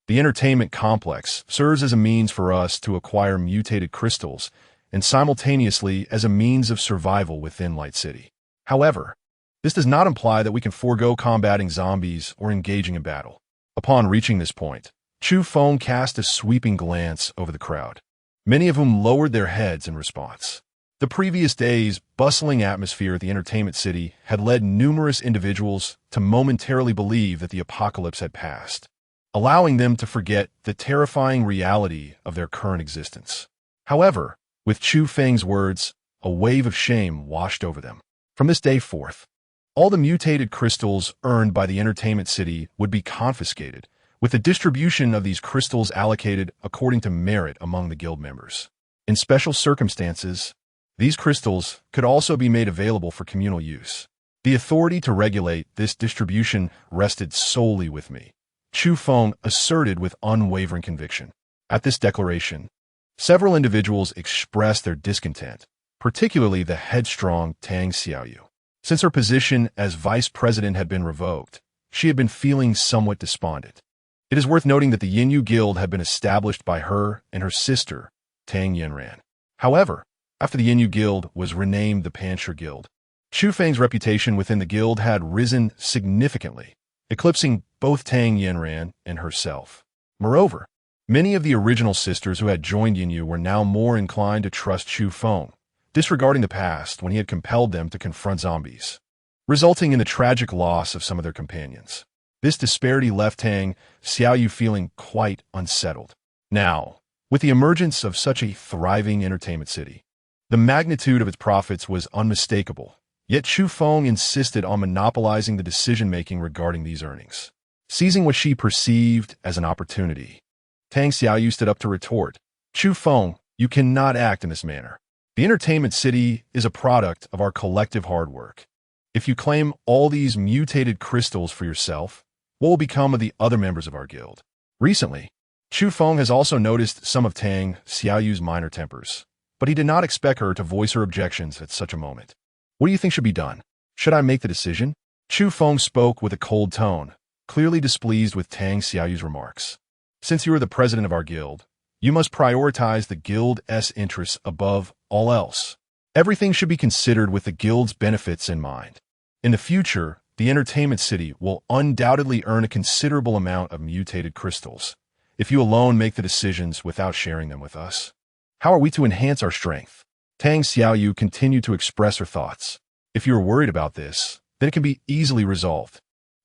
S1: The entertainment complex serves as a means for us to acquire mutated crystals and simultaneously as a means of survival within Light City. However, this does not imply that we can forego combating zombies or engaging in battle. Upon reaching this point, Chu Feng cast a sweeping glance over the crowd, many of whom lowered their heads in response. The previous day's bustling atmosphere at the entertainment city had led numerous individuals to momentarily believe that the apocalypse had passed, allowing them to forget the terrifying reality of their current existence. However, with Chu Feng's words, a wave of shame washed over them. From this day forth, all the mutated crystals earned by the entertainment city would be confiscated, with the distribution of these crystals allocated according to merit among the guild members. In special circumstances, these crystals could also be made available for communal use. The authority to regulate this distribution rested solely with me, Chu Feng asserted with unwavering conviction. At this declaration, several individuals expressed their discontent, particularly the headstrong Tang Xiaoyu. Since her position as vice president had been revoked, she had been feeling somewhat despondent. It is worth noting that the Yinyu Guild had been established by her and her sister, Tang Yinran. However, after the Yinyu Guild was renamed the Pancher Guild, Chu Feng's reputation within the guild had risen significantly, eclipsing both Tang Yinran and herself. Moreover, many of the original sisters who had joined Yinyu were now more inclined to trust Chu Feng, disregarding the past when he had compelled them to confront zombies, resulting in the tragic loss of some of their companions. This disparity left Tang Xiaoyu feeling quite unsettled. Now, with the emergence of such a thriving entertainment city, the magnitude of its profits was unmistakable, yet Chu Feng insisted on monopolizing the decision-making regarding these earnings. Seizing what she perceived as an opportunity, Tang Xiaoyu stood up to retort, "Chu Feng, you cannot act in this manner. The entertainment city is a product of our collective hard work. If you claim all these mutated crystals for yourself, what will become of the other members of our guild?" Recently, Chu Feng has also noticed some of Tang Xiaoyu's minor tempers, but he did not expect her to voice her objections at such a moment. "What do you think should be done? Should I make the decision?" Chu Feng spoke with a cold tone, clearly displeased with Tang Xiaoyu's remarks. "Since you are the president of our guild, you must prioritize the guild's interests above all else. Everything should be considered with the guild's benefits in mind. In the future, the entertainment city will undoubtedly earn a considerable amount of mutated crystals, if you alone make the decisions without sharing them with us. How are we to enhance our strength?" Tang Xiaoyu continued to express her thoughts. "If you are worried about this, then it can be easily resolved."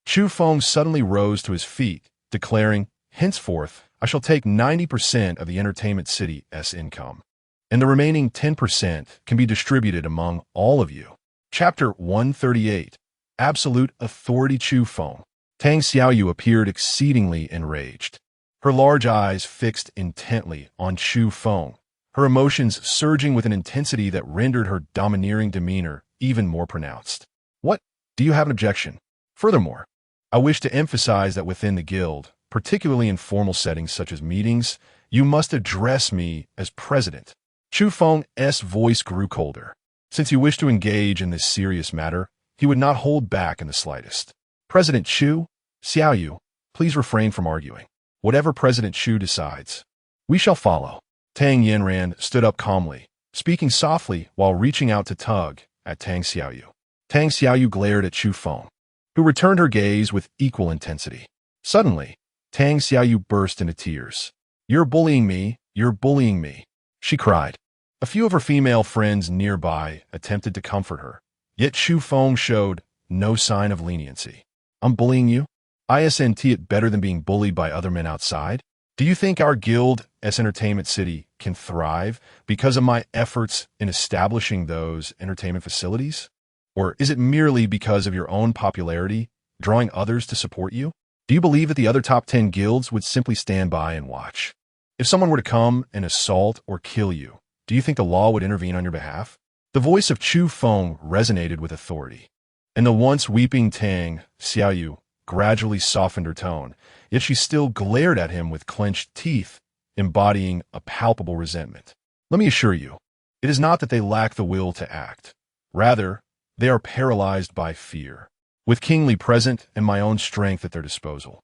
S1: Chu Feng suddenly rose to his feet, declaring, "Henceforth, I shall take 90% of the entertainment city's income, and the remaining 10% can be distributed among all of you." Chapter 138. Absolute Authority. Chu Feng. Tang Xiaoyu appeared exceedingly enraged, her large eyes fixed intently on Chu Feng, her emotions surging with an intensity that rendered her domineering demeanor even more pronounced. "What? Do you have an objection? Furthermore, I wish to emphasize that within the guild, particularly in formal settings such as meetings, you must address me as president." Chu Feng's voice grew colder. Since you wish to engage in this serious matter, he would not hold back in the slightest. "President Chu, Xiaoyu, please refrain from arguing. Whatever President Chu decides, we shall follow." Tang Yinran stood up calmly, speaking softly while reaching out to tug at Tang Xiaoyu. Tang Xiaoyu glared at Chu Feng, who returned her gaze with equal intensity. Suddenly, Tang Xiaoyu burst into tears. "You're bullying me, you're bullying me," she cried. A few of her female friends nearby attempted to comfort her, yet Chu Feng showed no sign of leniency. "I'm bullying you? Isn't it better than being bullied by other men outside? Do you think our guild's entertainment city can thrive because of my efforts in establishing those entertainment facilities? Or is it merely because of your own popularity, drawing others to support you? Do you believe that the other top 10 guilds would simply stand by and watch? If someone were to come and assault or kill you, Do you think the law would intervene on your behalf? The voice of Chu Feng resonated with authority, and the once weeping Tang Xiaoyu gradually softened her tone, yet she still glared at him with clenched teeth, embodying a palpable resentment. Let me assure you, it is not that they lack the will to act. Rather, they are paralyzed by fear. With King Li present and my own strength at their disposal,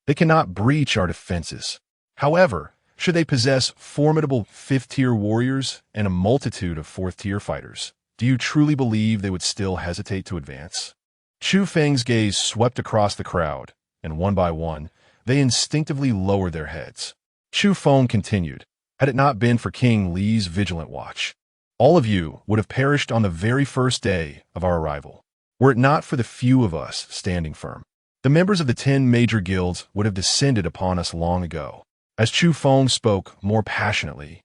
S1: they cannot breach our defenses. However, should they possess formidable fifth-tier warriors and a multitude of fourth-tier fighters, do you truly believe they would still hesitate to advance? Chu Feng's gaze swept across the crowd, and one by one, they instinctively lowered their heads. Chu Feng continued, had it not been for King Li's vigilant watch, all of you would have perished on the very first day of our arrival. Were it not for the few of us standing firm, the members of the 10 major guilds would have descended upon us long ago. As Chu Feng spoke more passionately,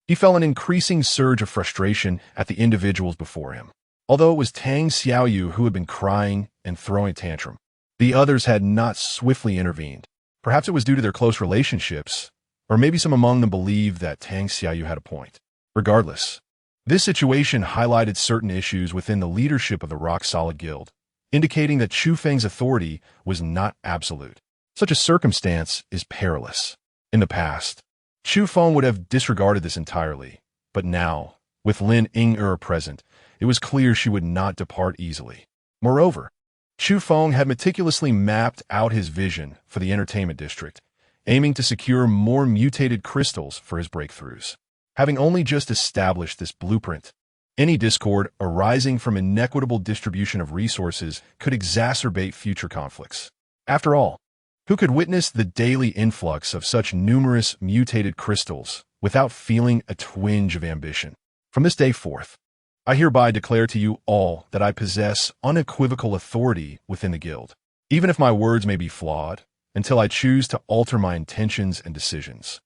S1: he felt an increasing surge of frustration at the individuals before him. Although it was Tang Xiaoyu who had been crying and throwing a tantrum, the others had not swiftly intervened. Perhaps it was due to their close relationships, or maybe some among them believed that Tang Xiaoyu had a point. Regardless, this situation highlighted certain issues within the leadership of the Rock-Solid Guild, indicating that Chu Feng's authority was not absolute. Such a circumstance is perilous. In the past, Chu Feng would have disregarded this entirely, but now, with Lin Ying'er present, it was clear she would not depart easily. Moreover, Chu Feng had meticulously mapped out his vision for the entertainment district, aiming to secure more mutated crystals for his breakthroughs. Having only just established this blueprint, any discord arising from inequitable distribution of resources could exacerbate future conflicts. After all, who could witness the daily influx of such numerous mutated crystals without feeling a twinge of ambition? From this day forth, I hereby declare to you all that I possess unequivocal authority within the guild, even if my words may be flawed, until I choose to alter my intentions and decisions.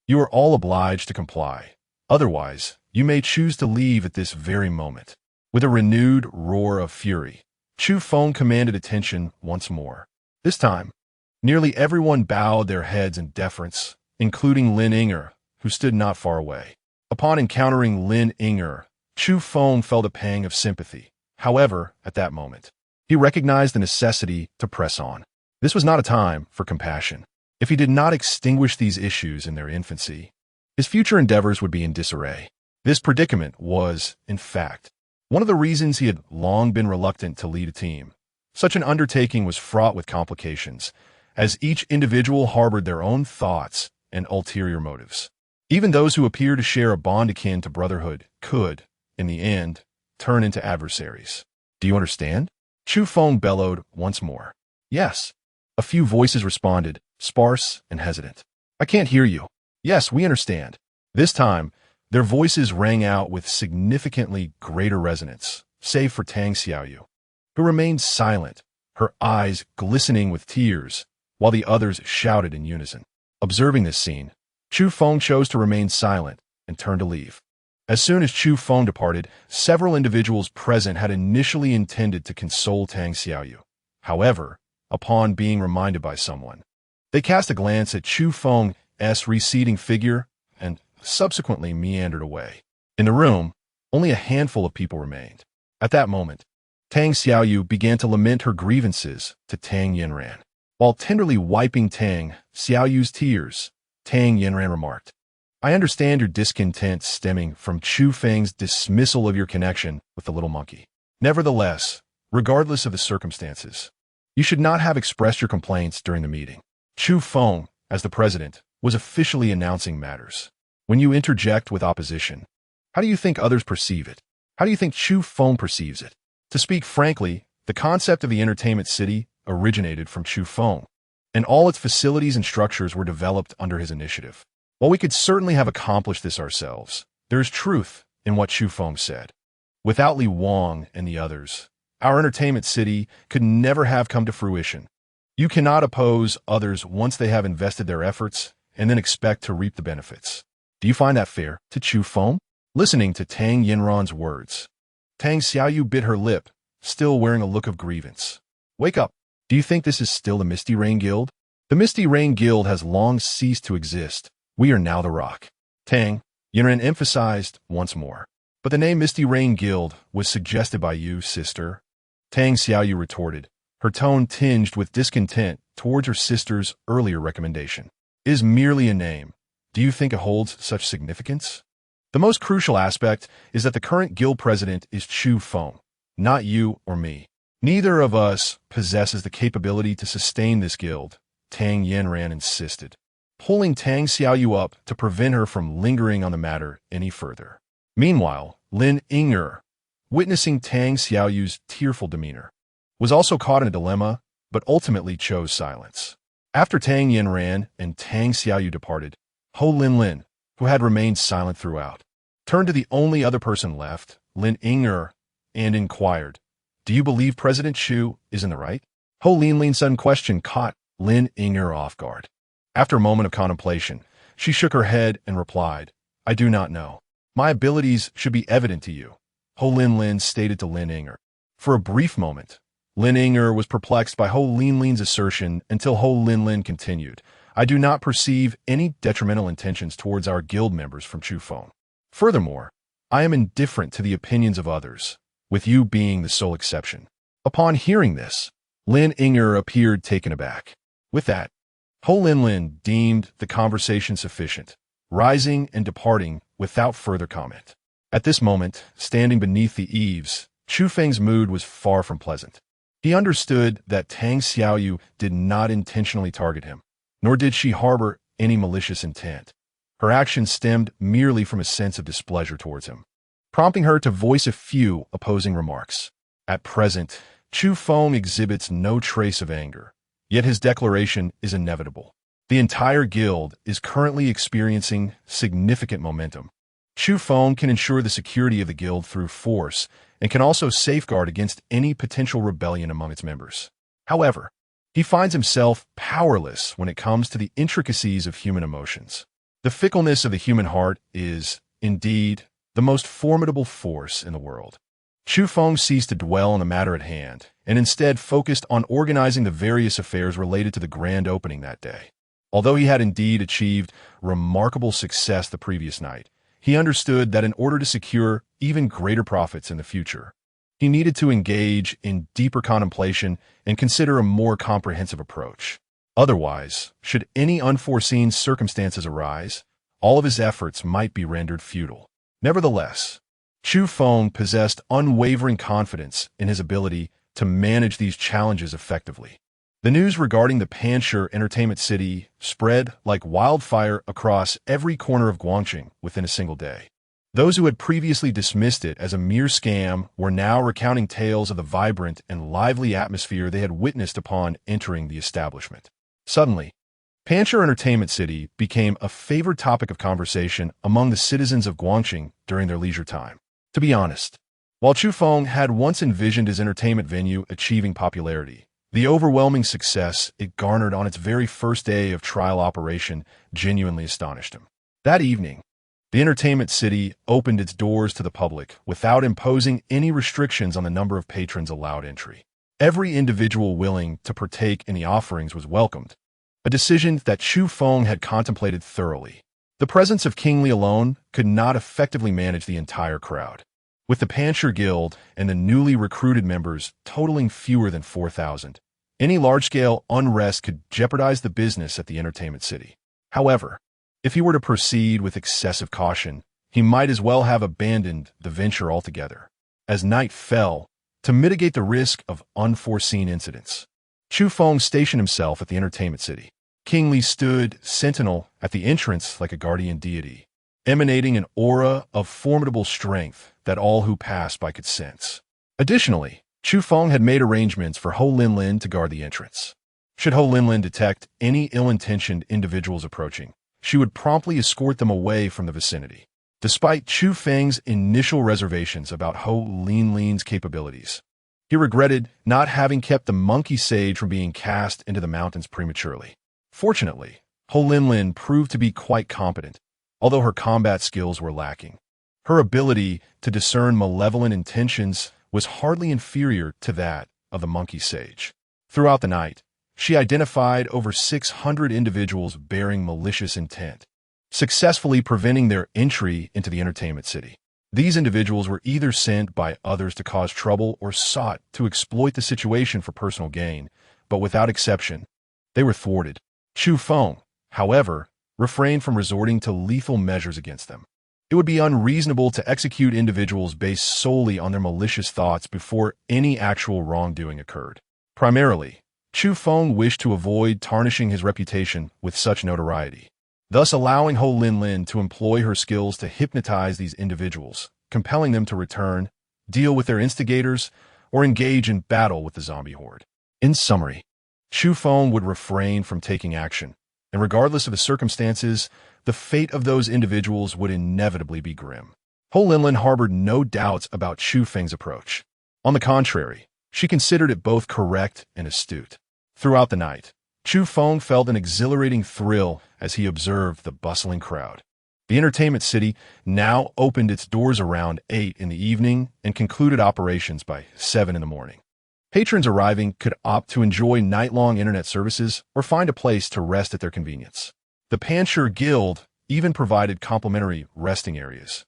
S1: You are all obliged to comply. Otherwise, you may choose to leave at this very moment. With a renewed roar of fury, Chu Feng commanded attention once more. This time, nearly everyone bowed their heads in deference, including Lin Ying'er, who stood not far away. Upon encountering Lin Ying'er, Chu Feng felt a pang of sympathy. However, at that moment, he recognized the necessity to press on. This was not a time for compassion. If he did not extinguish these issues in their infancy, his future endeavors would be in disarray. This predicament was, in fact, one of the reasons he had long been reluctant to lead a team. Such an undertaking was fraught with complications, as each individual harbored their own thoughts and ulterior motives. Even those who appear to share a bond akin to brotherhood could, in the end, turn into adversaries. Do you understand? Chu Feng bellowed once more. Yes. A few voices responded, sparse and hesitant. I can't hear you. Yes, we understand. This time, their voices rang out with significantly greater resonance, save for Tang Xiaoyu, who remained silent, her eyes glistening with tears, while the others shouted in unison. Observing this scene, Chu Feng chose to remain silent and turned to leave. As soon as Chu Feng departed, several individuals present had initially intended to console Tang Xiaoyu. However, upon being reminded by someone, they cast a glance at Chu Feng's receding figure and subsequently meandered away. In the room, only a handful of people remained. At that moment, Tang Xiaoyu began to lament her grievances to Tang Yinran. While tenderly wiping Tang Xiaoyu's tears, Tang Yinran remarked, I understand your discontent stemming from Chu Feng's dismissal of your connection with the little monkey. Nevertheless, regardless of the circumstances, you should not have expressed your complaints during the meeting. Chu Feng, as the president, was officially announcing matters. When you interject with opposition, how do you think others perceive it? How do you think Chu Feng perceives it? To speak frankly, the concept of the entertainment city originated from Chu Feng, and all its facilities and structures were developed under his initiative. While we could certainly have accomplished this ourselves, there is truth in what Chu Feng said. Without Li Wang and the others, our entertainment city could never have come to fruition. You cannot oppose others once they have invested their efforts and then expect to reap the benefits. Do you find that fair to Chu Feng? Listening to Tang Yinran's words, Tang Xiaoyu bit her lip, still wearing a look of grievance. Wake up. Do you think this is still the Misty Rain Guild? The Misty Rain Guild has long ceased to exist. We are now the Rock. Tang Yunren emphasized once more. But the name Misty Rain Guild was suggested by you, sister. Tang Xiaoyu retorted, her tone tinged with discontent towards her sister's earlier recommendation. It is merely a name. Do you think it holds such significance? The most crucial aspect is that the current guild president is Chu Feng, not you or me. Neither of us possesses the capability to sustain this guild, Tang Yanran insisted, pulling Tang Xiaoyu up to prevent her from lingering on the matter any further. Meanwhile, Lin Ying'er, witnessing Tang Xiaoyu's tearful demeanor, was also caught in a dilemma, but ultimately chose silence. After Tang Yanran and Tang Xiaoyu departed, Ho Linlin, who had remained silent throughout, turned to the only other person left, Lin Ying'er, and inquired, "Do you believe President Chu is in the right?" Ho Linlin's sudden question caught Lin Ying'er off guard. After a moment of contemplation, she shook her head and replied, "I do not know. My abilities should be evident to you," Ho Linlin stated to Lin Ying'er. For a brief moment, Lin Ying'er was perplexed by Ho Linlin's assertion until Ho Linlin continued, "I do not perceive any detrimental intentions towards our guild members from Chu Feng. Furthermore, I am indifferent to the opinions of others, with you being the sole exception." Upon hearing this, Lin Ying'er appeared taken aback. With that, Ho Linlin deemed the conversation sufficient, rising and departing without further comment. At this moment, standing beneath the eaves, Chu Feng's mood was far from pleasant. He understood that Tang Xiaoyu did not intentionally target him, nor did she harbor any malicious intent. Her actions stemmed merely from a sense of displeasure towards him, prompting her to voice a few opposing remarks. At present, Chu Feng exhibits no trace of anger, yet his declaration is inevitable. The entire guild is currently experiencing significant momentum. Chu Feng can ensure the security of the guild through force and can also safeguard against any potential rebellion among its members. However, he finds himself powerless when it comes to the intricacies of human emotions. The fickleness of the human heart is, indeed, the most formidable force in the world. Chu Feng ceased to dwell on the matter at hand and instead focused on organizing the various affairs related to the grand opening that day. Although he had indeed achieved remarkable success the previous night, he understood that in order to secure even greater profits in the future, he needed to engage in deeper contemplation and consider a more comprehensive approach. Otherwise, should any unforeseen circumstances arise, all of his efforts might be rendered futile. Nevertheless, Chu Feng possessed unwavering confidence in his ability to manage these challenges effectively. The news regarding the Panshur Entertainment City spread like wildfire across every corner of Guangqing within a single day. Those who had previously dismissed it as a mere scam were now recounting tales of the vibrant and lively atmosphere they had witnessed upon entering the establishment. Suddenly, Panshur Entertainment City became a favored topic of conversation among the citizens of Guangqing during their leisure time. To be honest, while Chu Feng had once envisioned his entertainment venue achieving popularity, the overwhelming success it garnered on its very first day of trial operation genuinely astonished him. That evening, the entertainment city opened its doors to the public without imposing any restrictions on the number of patrons allowed entry. Every individual willing to partake in the offerings was welcomed, a decision that Chu Feng had contemplated thoroughly. The presence of King Li alone could not effectively manage the entire crowd. With the Panshur Guild and the newly recruited members totaling fewer than 4,000, any large-scale unrest could jeopardize the business at the entertainment city. However, if he were to proceed with excessive caution, he might as well have abandoned the venture altogether. As night fell, to mitigate the risk of unforeseen incidents, Chu Feng stationed himself at the entertainment city. King Li stood sentinel at the entrance like a guardian deity, emanating an aura of formidable strength that all who passed by could sense. Additionally, Chu Feng had made arrangements for Ho Linlin to guard the entrance. Should Ho Linlin detect any ill-intentioned individuals approaching, she would promptly escort them away from the vicinity. Despite Chu Feng's initial reservations about Ho Linlin's capabilities, he regretted not having kept the monkey sage from being cast into the mountains prematurely. Fortunately, Ho Linlin proved to be quite competent, although her combat skills were lacking. Her ability to discern malevolent intentions was hardly inferior to that of the monkey sage. Throughout the night, she identified over 600 individuals bearing malicious intent, successfully preventing their entry into the entertainment city. These individuals were either sent by others to cause trouble or sought to exploit the situation for personal gain, but without exception, they were thwarted. Chu Feng, however, refrained from resorting to lethal measures against them. It would be unreasonable to execute individuals based solely on their malicious thoughts before any actual wrongdoing occurred. Primarily, Chu Feng wished to avoid tarnishing his reputation with such notoriety, thus allowing Ho Linlin to employ her skills to hypnotize these individuals, compelling them to return, deal with their instigators, or engage in battle with the zombie horde. In summary, Chu Feng would refrain from taking action, and regardless of the circumstances, the fate of those individuals would inevitably be grim. Ho Linlin harbored no doubts about Chu Feng's approach. On the contrary, she considered it both correct and astute. Throughout the night, Chu Feng felt an exhilarating thrill as he observed the bustling crowd. The entertainment city now opened its doors around 8 in the evening and concluded operations by 7 in the morning. Patrons arriving could opt to enjoy night-long internet services or find a place to rest at their convenience. The Panshur Guild even provided complimentary resting areas,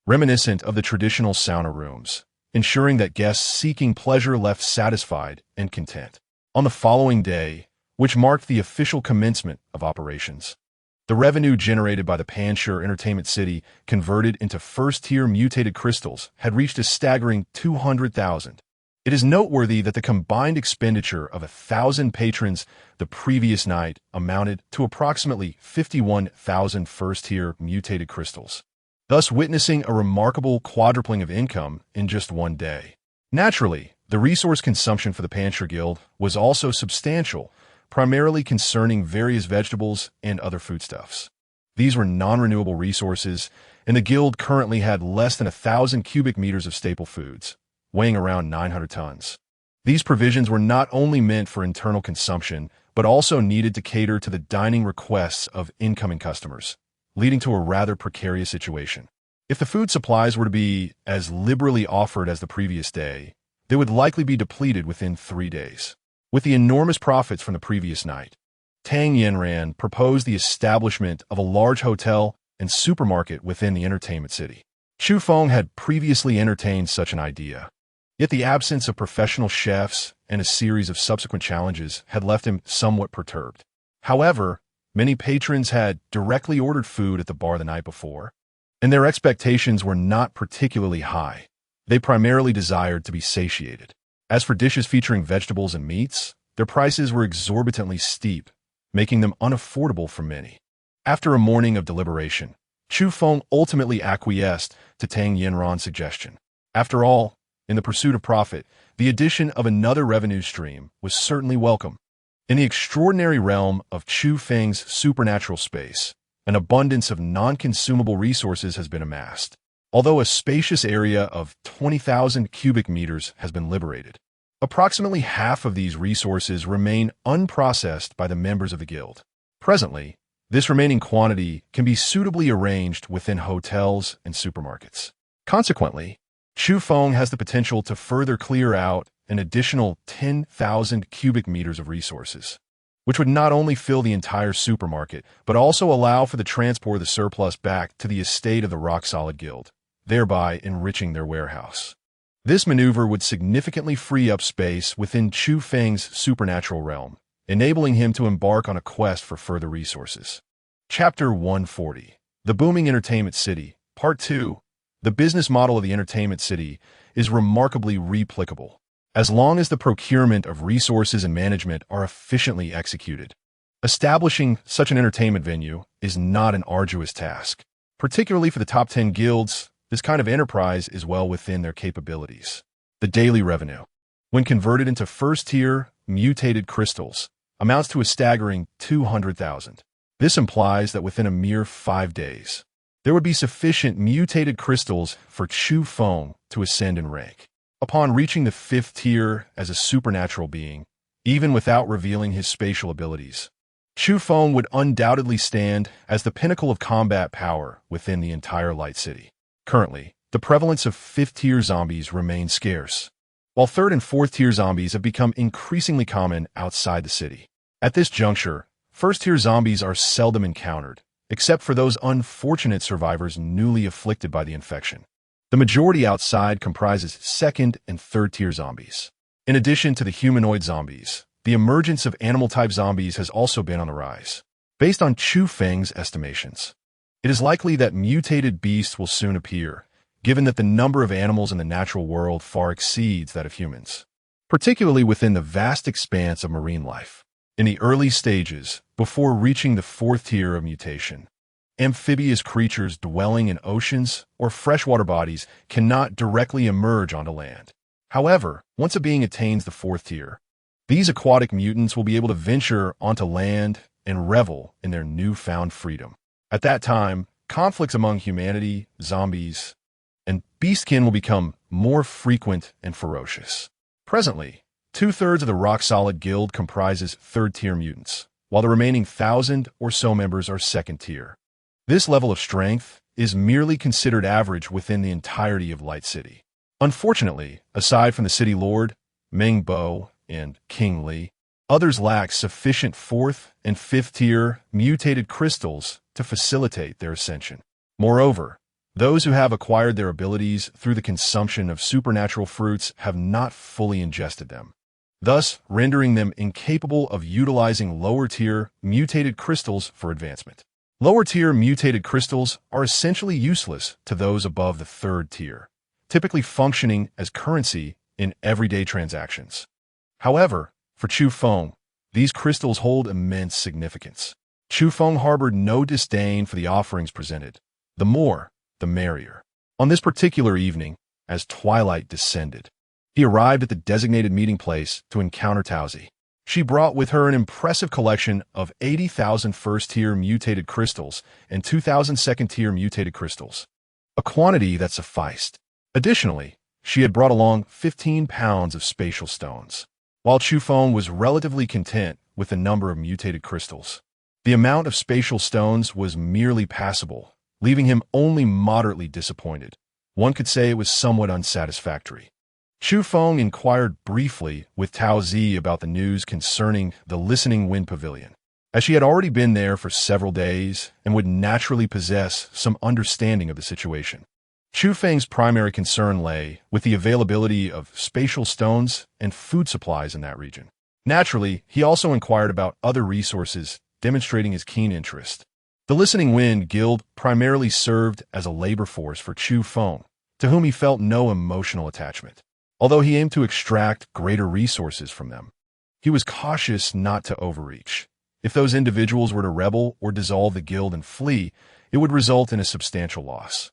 S1: reminiscent of the traditional sauna rooms, ensuring that guests seeking pleasure left satisfied and content. On the following day, which marked the official commencement of operations, the revenue generated by the Panshur Entertainment City converted into first-tier mutated crystals had reached a staggering 200,000. It is noteworthy that the combined expenditure of 1,000 patrons the previous night amounted to approximately 51,000 first-tier mutated crystals, thus witnessing a remarkable quadrupling of income in just one day. Naturally, the resource consumption for the Panshur Guild was also substantial, primarily concerning various vegetables and other foodstuffs. These were non-renewable resources, and the guild currently had less than 1,000 cubic meters of staple foods, weighing around 900 tons. These provisions were not only meant for internal consumption, but also needed to cater to the dining requests of incoming customers, leading to a rather precarious situation. If the food supplies were to be as liberally offered as the previous day, they would likely be depleted within 3 days. With the enormous profits from the previous night, Tang Yanran proposed the establishment of a large hotel and supermarket within the entertainment city. Chu Feng had previously entertained such an idea, yet the absence of professional chefs and a series of subsequent challenges had left him somewhat perturbed. However, many patrons had directly ordered food at the bar the night before, and their expectations were not particularly high. They primarily desired to be satiated. As for dishes featuring vegetables and meats, their prices were exorbitantly steep, making them unaffordable for many. After a morning of deliberation, Chu Feng ultimately acquiesced to Tang Yanran's suggestion. After all, in the pursuit of profit, the addition of another revenue stream was certainly welcome. In the extraordinary realm of Chu Feng's supernatural space, an abundance of non-consumable resources has been amassed, although a spacious area of 20,000 cubic meters has been liberated. Approximately half of these resources remain unprocessed by the members of the guild. Presently, this remaining quantity can be suitably arranged within hotels and supermarkets. Consequently, Chu Feng has the potential to further clear out an additional 10,000 cubic meters of resources, which would not only fill the entire supermarket, but also allow for the transport of the surplus back to the estate of the rock-solid guild, thereby enriching their warehouse. This maneuver would significantly free up space within Chu Feng's supernatural realm, enabling him to embark on a quest for further resources. Chapter 140. The Booming Entertainment City, Part 2. The business model of the entertainment city is remarkably replicable, as long as the procurement of resources and management are efficiently executed. Establishing such an entertainment venue is not an arduous task. Particularly for the top 10 guilds, this kind of enterprise is well within their capabilities. The daily revenue, when converted into first-tier mutated crystals, amounts to a staggering 200,000. This implies that within a mere 5 days, there would be sufficient mutated crystals for Chu Feng to ascend in rank. Upon reaching the 5th tier as a supernatural being, even without revealing his spatial abilities, Chu Feng would undoubtedly stand as the pinnacle of combat power within the entire Light City. Currently, the prevalence of 5th tier zombies remains scarce, while 3rd and 4th tier zombies have become increasingly common outside the city. At this juncture, 1st tier zombies are seldom encountered, except for those unfortunate survivors newly afflicted by the infection. The majority outside comprises second and third-tier zombies. In addition to the humanoid zombies, the emergence of animal-type zombies has also been on the rise. Based on Chu Feng's estimations, it is likely that mutated beasts will soon appear, given that the number of animals in the natural world far exceeds that of humans, particularly within the vast expanse of marine life. In the early stages, before reaching the fourth tier of mutation, amphibious creatures dwelling in oceans or freshwater bodies cannot directly emerge onto land. However, once a being attains the fourth tier, these aquatic mutants will be able to venture onto land and revel in their newfound freedom. At that time, conflicts among humanity, zombies, and beastkin will become more frequent and ferocious. Presently, 2/3 of the rock-solid guild comprises third-tier mutants, while the remaining 1,000 or so members are second-tier. This level of strength is merely considered average within the entirety of Light City. Unfortunately, aside from the city lord, Meng Bo, and King Li, others lack sufficient fourth and fifth-tier mutated crystals to facilitate their ascension. Moreover, those who have acquired their abilities through the consumption of supernatural fruits have not fully ingested them, thus rendering them incapable of utilizing lower-tier mutated crystals for advancement. Lower-tier mutated crystals are essentially useless to those above the third tier, typically functioning as currency in everyday transactions. However, for Chu Feng, these crystals hold immense significance. Chu Feng harbored no disdain for the offerings presented. The more, the merrier. On this particular evening, as twilight descended, he arrived at the designated meeting place to encounter Tauzi. She brought with her an impressive collection of 80,000 first-tier mutated crystals and 2,000 second-tier mutated crystals, a quantity that sufficed. Additionally, she had brought along 15 pounds of spatial stones. While Chu Feng was relatively content with the number of mutated crystals, the amount of spatial stones was merely passable, leaving him only moderately disappointed. One could say it was somewhat unsatisfactory. Chu Feng inquired briefly with Tauzi about the news concerning the Listening Wind Pavilion, as she had already been there for several days and would naturally possess some understanding of the situation. Chu Feng's primary concern lay with the availability of spatial stones and food supplies in that region. Naturally, he also inquired about other resources, demonstrating his keen interest. The Listening Wind Guild primarily served as a labor force for Chu Feng, to whom he felt no emotional attachment. Although he aimed to extract greater resources from them, he was cautious not to overreach. If those individuals were to rebel or dissolve the guild and flee, it would result in a substantial loss.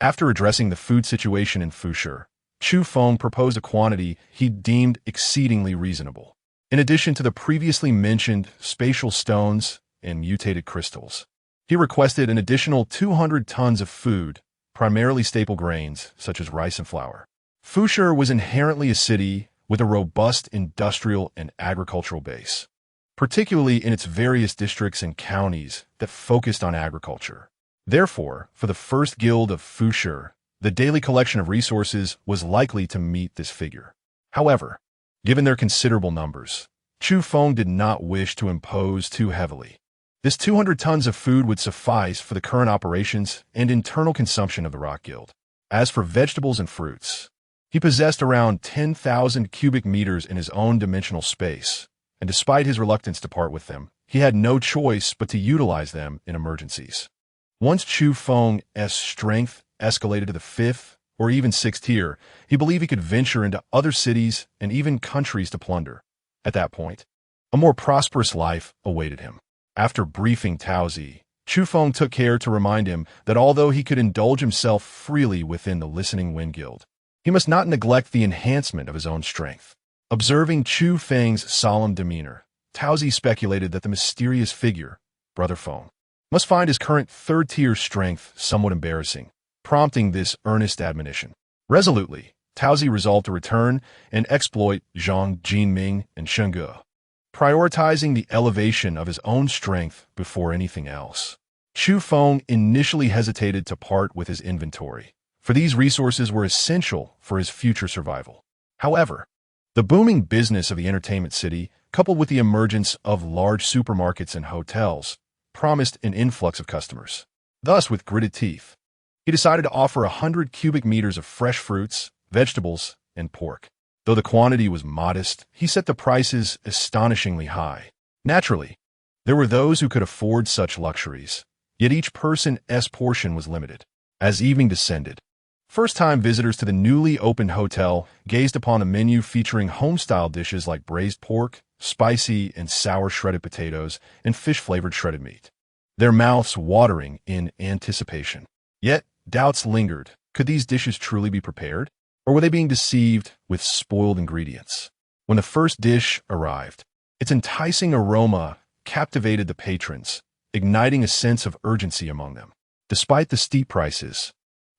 S1: After addressing the food situation in Fushi, Chu Feng proposed a quantity he deemed exceedingly reasonable. In addition to the previously mentioned spatial stones and mutated crystals, he requested an additional 200 tons of food, primarily staple grains such as rice and flour. Fushi was inherently a city with a robust industrial and agricultural base, particularly in its various districts and counties that focused on agriculture. Therefore, for the first guild of Fushi, the daily collection of resources was likely to meet this figure. However, given their considerable numbers, Chu Feng did not wish to impose too heavily. This 200 tons of food would suffice for the current operations and internal consumption of the Rock Guild. As for vegetables and fruits, he possessed around 10,000 cubic meters in his own dimensional space, and despite his reluctance to part with them, he had no choice but to utilize them in emergencies. Once Chu Feng's strength escalated to the 5th or even 6th tier, he believed he could venture into other cities and even countries to plunder. At that point, a more prosperous life awaited him. After briefing Tauzi, Chu Feng took care to remind him that although he could indulge himself freely within the Listening Wind Guild, he must not neglect the enhancement of his own strength. Observing Chu Feng's solemn demeanor, Tauzi speculated that the mysterious figure, Brother Feng, must find his current third-tier strength somewhat embarrassing, prompting this earnest admonition. Resolutely, Tauzi resolved to return and exploit Zhang Jinming and Shengge, prioritizing the elevation of his own strength before anything else. Chu Feng initially hesitated to part with his inventory, for these resources were essential for his future survival. However, the booming business of the entertainment city, coupled with the emergence of large supermarkets and hotels, promised an influx of customers. Thus, with gritted teeth, he decided to offer 100 cubic meters of fresh fruits, vegetables, and pork. Though the quantity was modest, he set the prices astonishingly high. Naturally, there were those who could afford such luxuries, yet each person's portion was limited. As evening descended, first-time visitors to the newly opened hotel gazed upon a menu featuring home-style dishes like braised pork, spicy and sour shredded potatoes, and fish-flavored shredded meat, their mouths watering in anticipation. Yet, doubts lingered. Could these dishes truly be prepared? Or were they being deceived with spoiled ingredients? When the first dish arrived, its enticing aroma captivated the patrons, igniting a sense of urgency among them. Despite the steep prices,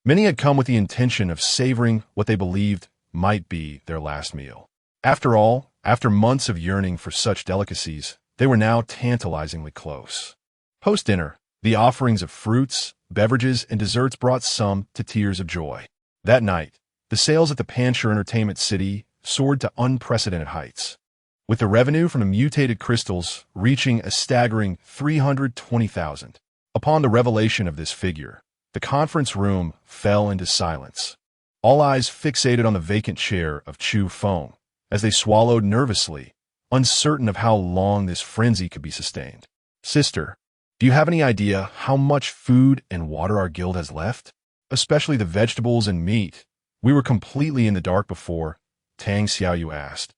S1: many had come with the intention of savoring what they believed might be their last meal. After all, after months of yearning for such delicacies, they were now tantalizingly close. Post-dinner, the offerings of fruits, beverages, and desserts brought some to tears of joy. That night, the sales at the Pancher Entertainment City soared to unprecedented heights, with the revenue from the mutated crystals reaching a staggering 320,000. Upon the revelation of this figure, the conference room fell into silence, all eyes fixated on the vacant chair of Chu Feng, as they swallowed nervously, uncertain of how long this frenzy could be sustained. "Sister, do you have any idea how much food and water our guild has left? Especially the vegetables and meat. We were completely in the dark before," Tang Xiaoyu asked,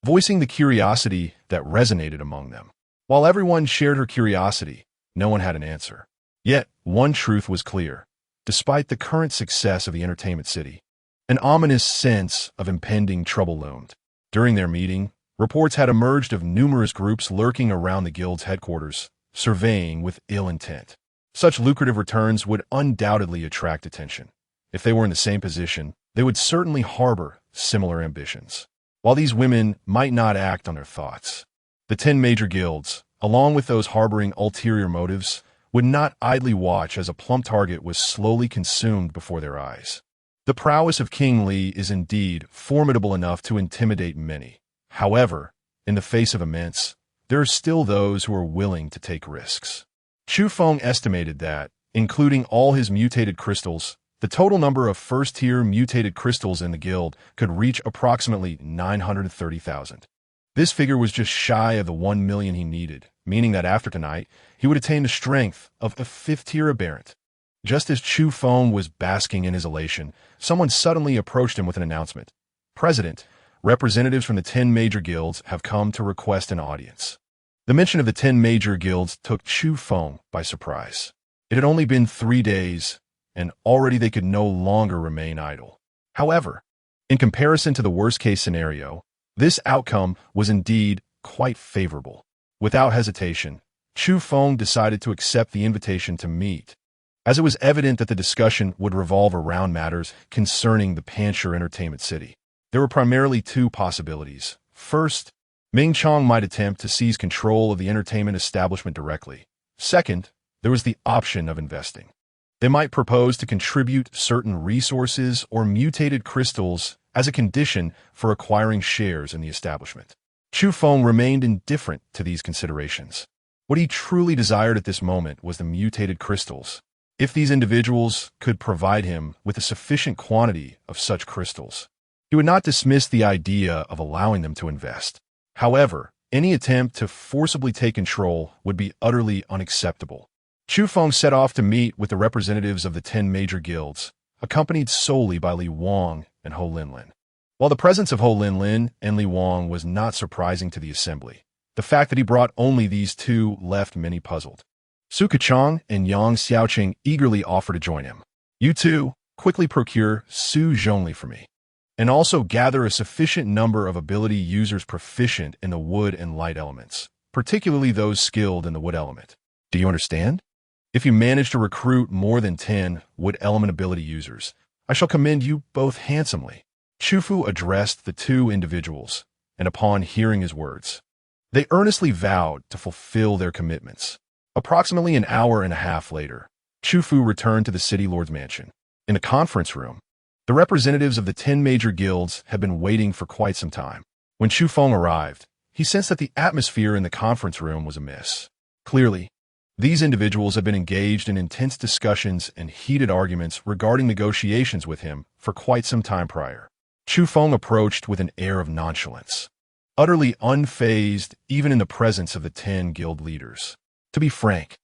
S1: voicing the curiosity that resonated among them. While everyone shared her curiosity, no one had an answer. Yet, one truth was clear. Despite the current success of the entertainment city, an ominous sense of impending trouble loomed. During their meeting, reports had emerged of numerous groups lurking around the guild's headquarters, surveying with ill intent. Such lucrative returns would undoubtedly attract attention. If they were in the same position, they would certainly harbor similar ambitions. While these women might not act on their thoughts, the 10 major guilds, along with those harboring ulterior motives, would not idly watch as a plump target was slowly consumed before their eyes. The prowess of King Li is indeed formidable enough to intimidate many. However, in the face of immense, there are still those who are willing to take risks. Chu Feng estimated that, including all his mutated crystals, the total number of first-tier mutated crystals in the guild could reach approximately 930,000. This figure was just shy of the 1 million he needed, meaning that after tonight, he would attain the strength of a 5th-tier aberrant. Just as Chu Feng was basking in his elation, someone suddenly approached him with an announcement. "President, representatives from the 10 major guilds have come to request an audience." The mention of the 10 major guilds took Chu Feng by surprise. It had only been 3 days, and already they could no longer remain idle. However, in comparison to the worst-case scenario, this outcome was indeed quite favorable. Without hesitation, Chu Feng decided to accept the invitation to meet, as it was evident that the discussion would revolve around matters concerning the Pancher Entertainment City. There were primarily 2 possibilities. First, Ming Chong might attempt to seize control of the entertainment establishment directly. Second, there was the option of investing. They might propose to contribute certain resources or mutated crystals as a condition for acquiring shares in the establishment. Chu Feng remained indifferent to these considerations. What he truly desired at this moment was the mutated crystals. If these individuals could provide him with a sufficient quantity of such crystals, he would not dismiss the idea of allowing them to invest. However, any attempt to forcibly take control would be utterly unacceptable. Chu Feng set off to meet with the representatives of the 10 major guilds, accompanied solely by Li Wang and Ho Linlin. While the presence of Ho Linlin and Li Wang was not surprising to the assembly, the fact that he brought only these 2 left many puzzled. Su Keqiang and Yang Xiaoqing eagerly offered to join him. "You two, quickly procure Su Zhongli for me, and also gather a sufficient number of ability users proficient in the wood and light elements, particularly those skilled in the wood element. Do you understand? If you manage to recruit more than 10 wood element ability users, I shall commend you both handsomely." Chu Fu addressed the 2 individuals, and upon hearing his words, they earnestly vowed to fulfill their commitments. Approximately an hour and a half later, Chu Fu returned to the city lord's mansion. In the conference room, the representatives of the 10 major guilds had been waiting for quite some time. When Chu Feng arrived, he sensed that the atmosphere in the conference room was amiss. Clearly, These individuals had been engaged in intense discussions and heated arguments regarding negotiations with him for quite some time prior. Chu Feng approached with an air of nonchalance, utterly unfazed even in the presence of the 10 guild leaders. To be frank,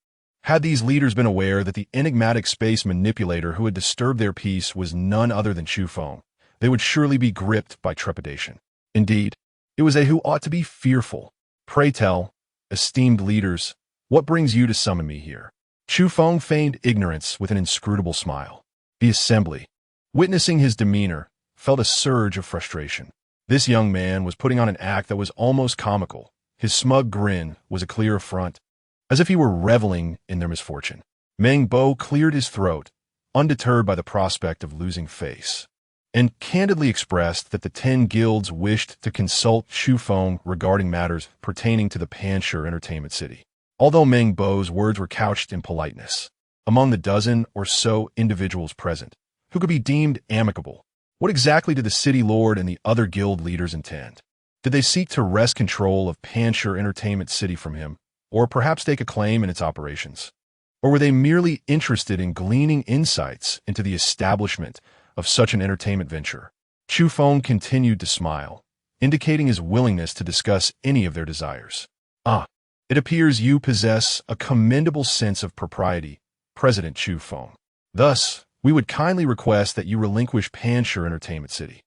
S1: had these leaders been aware that the enigmatic space manipulator who had disturbed their peace was none other than Chu Feng, they would surely be gripped by trepidation. Indeed, it was they who ought to be fearful. Pray tell, esteemed leaders, what brings you to summon me here? Chu Feng feigned ignorance with an inscrutable smile. The assembly, witnessing his demeanor, felt a surge of frustration. This young man was putting on an act that was almost comical. His smug grin was a clear affront, as if he were reveling in their misfortune. Meng Bo cleared his throat, undeterred by the prospect of losing face, and candidly expressed that the 10 guilds wished to consult Chu Feng regarding matters pertaining to the Panshur Entertainment City. Although Meng Bo's words were couched in politeness, among the dozen or so individuals present, who could be deemed amicable, what exactly did the city lord and the other guild leaders intend? Did they seek to wrest control of Panshur Entertainment City from him, or perhaps stake a claim in its operations? Or were they merely interested in gleaning insights into the establishment of such an entertainment venture? Chu Feng continued to smile, indicating his willingness to discuss any of their desires. It appears you possess a commendable sense of propriety, President Chu Feng. Thus, we would kindly request that you relinquish Panshur Entertainment City.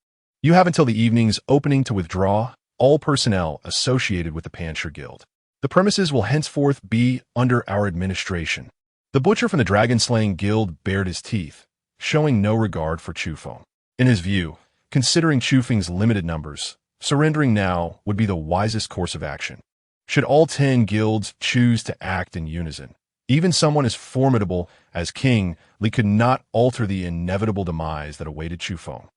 S1: You have until the evening's opening to withdraw all personnel associated with the Panshur Guild. The premises will henceforth be under our administration. The butcher from the dragon-slaying guild bared his teeth, showing no regard for Chu Feng. In his view, considering Chu Feng's limited numbers, surrendering now would be the wisest course of action. Should all 10 guilds choose to act in unison, even someone as formidable as King Li could not alter the inevitable demise that awaited Chu Feng.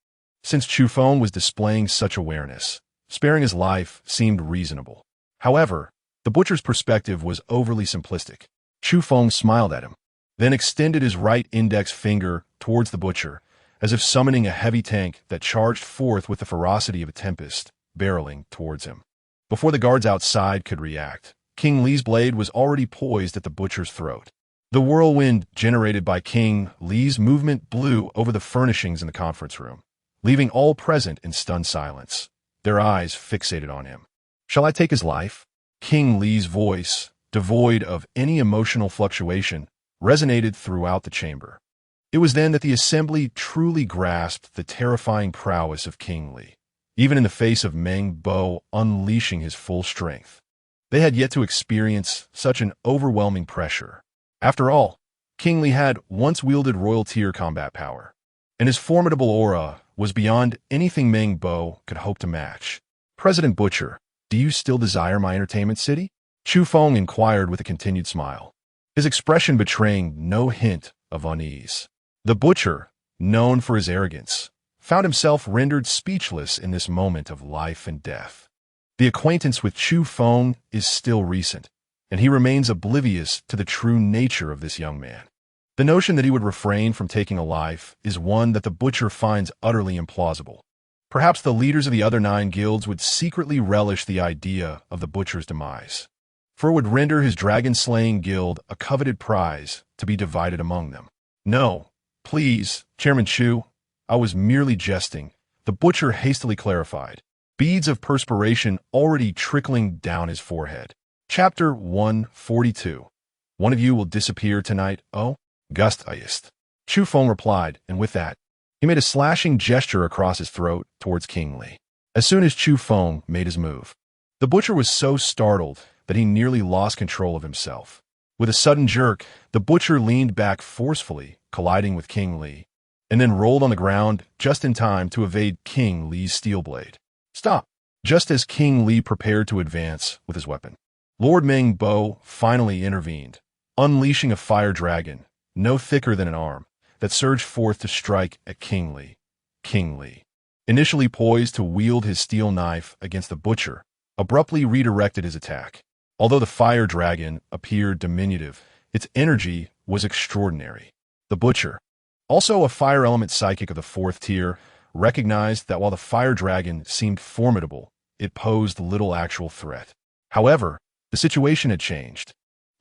S1: Since Chu Feng was displaying such awareness, sparing his life seemed reasonable. However, the butcher's perspective was overly simplistic. Chu Feng smiled at him, then extended his right index finger towards the butcher, as if summoning a heavy tank that charged forth with the ferocity of a tempest, barreling towards him. Before the guards outside could react, King Li's blade was already poised at the butcher's throat. The whirlwind generated by King Li's movement blew over the furnishings in the conference room, leaving all present in stunned silence, their eyes fixated on him. Shall I take his life? King Li's voice, devoid of any emotional fluctuation, resonated throughout the chamber. It was then that the assembly truly grasped the terrifying prowess of King Li. Even in the face of Meng Bo unleashing his full strength, they had yet to experience such an overwhelming pressure. After all, King Li had once wielded royal tier combat power, and his formidable aura was beyond anything Meng Bo could hope to match. President Butcher, do you still desire my entertainment city? Chu Feng inquired with a continued smile, his expression betraying no hint of unease. The butcher, known for his arrogance, found himself rendered speechless in this moment of life and death. The acquaintance with Chu Feng is still recent, and he remains oblivious to the true nature of this young man. The notion that he would refrain from taking a life is one that the butcher finds utterly implausible. Perhaps the leaders of the other 9 guilds would secretly relish the idea of the butcher's demise, for it would render his dragon-slaying guild a coveted prize to be divided among them. No, please, Chairman Chu, I was merely jesting, the butcher hastily clarified, beads of perspiration already trickling down his forehead. Chapter 142. One of you will disappear tonight, oh? HEIST. Chu Feng replied, and with that, he made a slashing gesture across his throat towards King Li. As soon as Chu Feng made his move, the butcher was so startled that he nearly lost control of himself. With a sudden jerk, the butcher leaned back forcefully, colliding with King Li, and then rolled on the ground just in time to evade King Li's steel blade. Stop! Just as King Li prepared to advance with his weapon, Lord Meng Bo finally intervened, unleashing a fire dragon, no thicker than an arm, that surged forth to strike at King Li. King Li, initially poised to wield his steel knife against the butcher, abruptly redirected his attack. Although the fire dragon appeared diminutive, its energy was extraordinary. The butcher, also a fire element psychic of the 4th tier, recognized that while the fire dragon seemed formidable, it posed little actual threat. However, the situation had changed.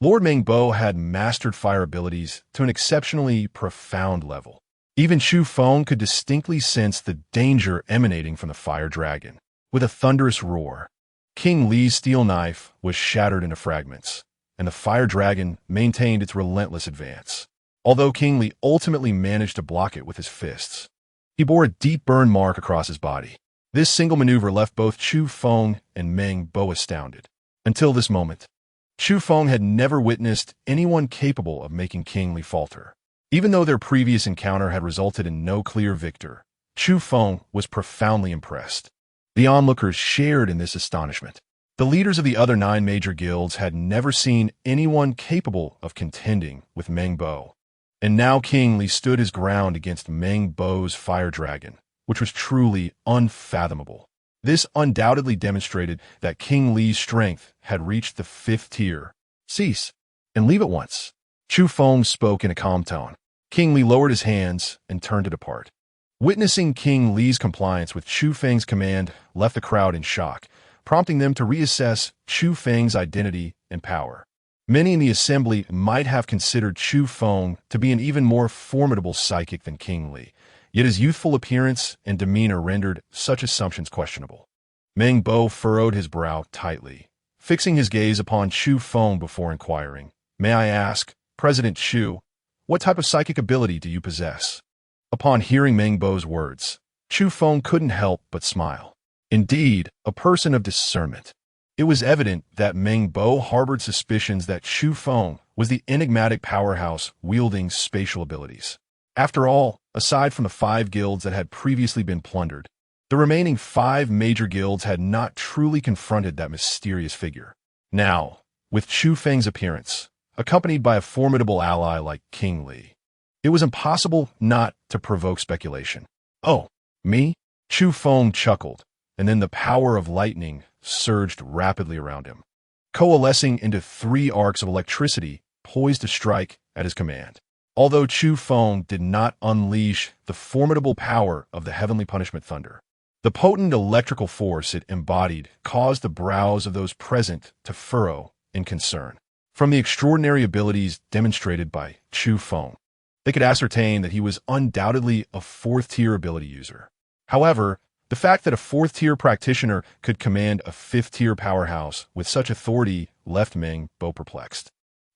S1: Lord Mengbo had mastered fire abilities to an exceptionally profound level. Even Chu Feng could distinctly sense the danger emanating from the fire dragon. With a thunderous roar, King Li's steel knife was shattered into fragments, and the fire dragon maintained its relentless advance. Although King Li ultimately managed to block it with his fists, he bore a deep burn mark across his body. This single maneuver left both Chu Feng and Meng Bo astounded. Until this moment, Chu Feng had never witnessed anyone capable of making King Li falter. Even though their previous encounter had resulted in no clear victor, Chu Feng was profoundly impressed. The onlookers shared in this astonishment. The leaders of the other 9 major guilds had never seen anyone capable of contending with Meng Bo. And now King Li stood his ground against Meng Bo's fire dragon, which was truly unfathomable. This undoubtedly demonstrated that King Li's strength had reached the 5th tier. Cease, and leave at once. Chu Feng spoke in a calm tone. King Li lowered his hands and turned to depart. Witnessing King Li's compliance with Chu Feng's command left the crowd in shock, prompting them to reassess Chu Feng's identity and power. Many in the assembly might have considered Chu Feng to be an even more formidable psychic than King Li, yet his youthful appearance and demeanor rendered such assumptions questionable. Meng Bo furrowed his brow tightly, fixing his gaze upon Chu Feng before inquiring, "May I ask, President Chu, what type of psychic ability do you possess?" Upon hearing Meng Bo's words, Chu Feng couldn't help but smile. Indeed, a person of discernment. It was evident that Meng Bo harbored suspicions that Chu Feng was the enigmatic powerhouse wielding spatial abilities. After all, aside from the 5 guilds that had previously been plundered, the remaining 5 major guilds had not truly confronted that mysterious figure. Now, with Chu Feng's appearance, accompanied by a formidable ally like King Li, it was impossible not to provoke speculation. "Oh, me?" Chu Feng chuckled, and then the power of lightning surged rapidly around him, coalescing into 3 arcs of electricity poised to strike at his command. Although Chu Feng did not unleash the formidable power of the heavenly punishment thunder, the potent electrical force it embodied caused the brows of those present to furrow in concern. From the extraordinary abilities demonstrated by Chu Feng, they could ascertain that he was undoubtedly a 4th-tier ability user. However, the fact that a 4th-tier practitioner could command a 5th-tier powerhouse with such authority left Meng Bo perplexed.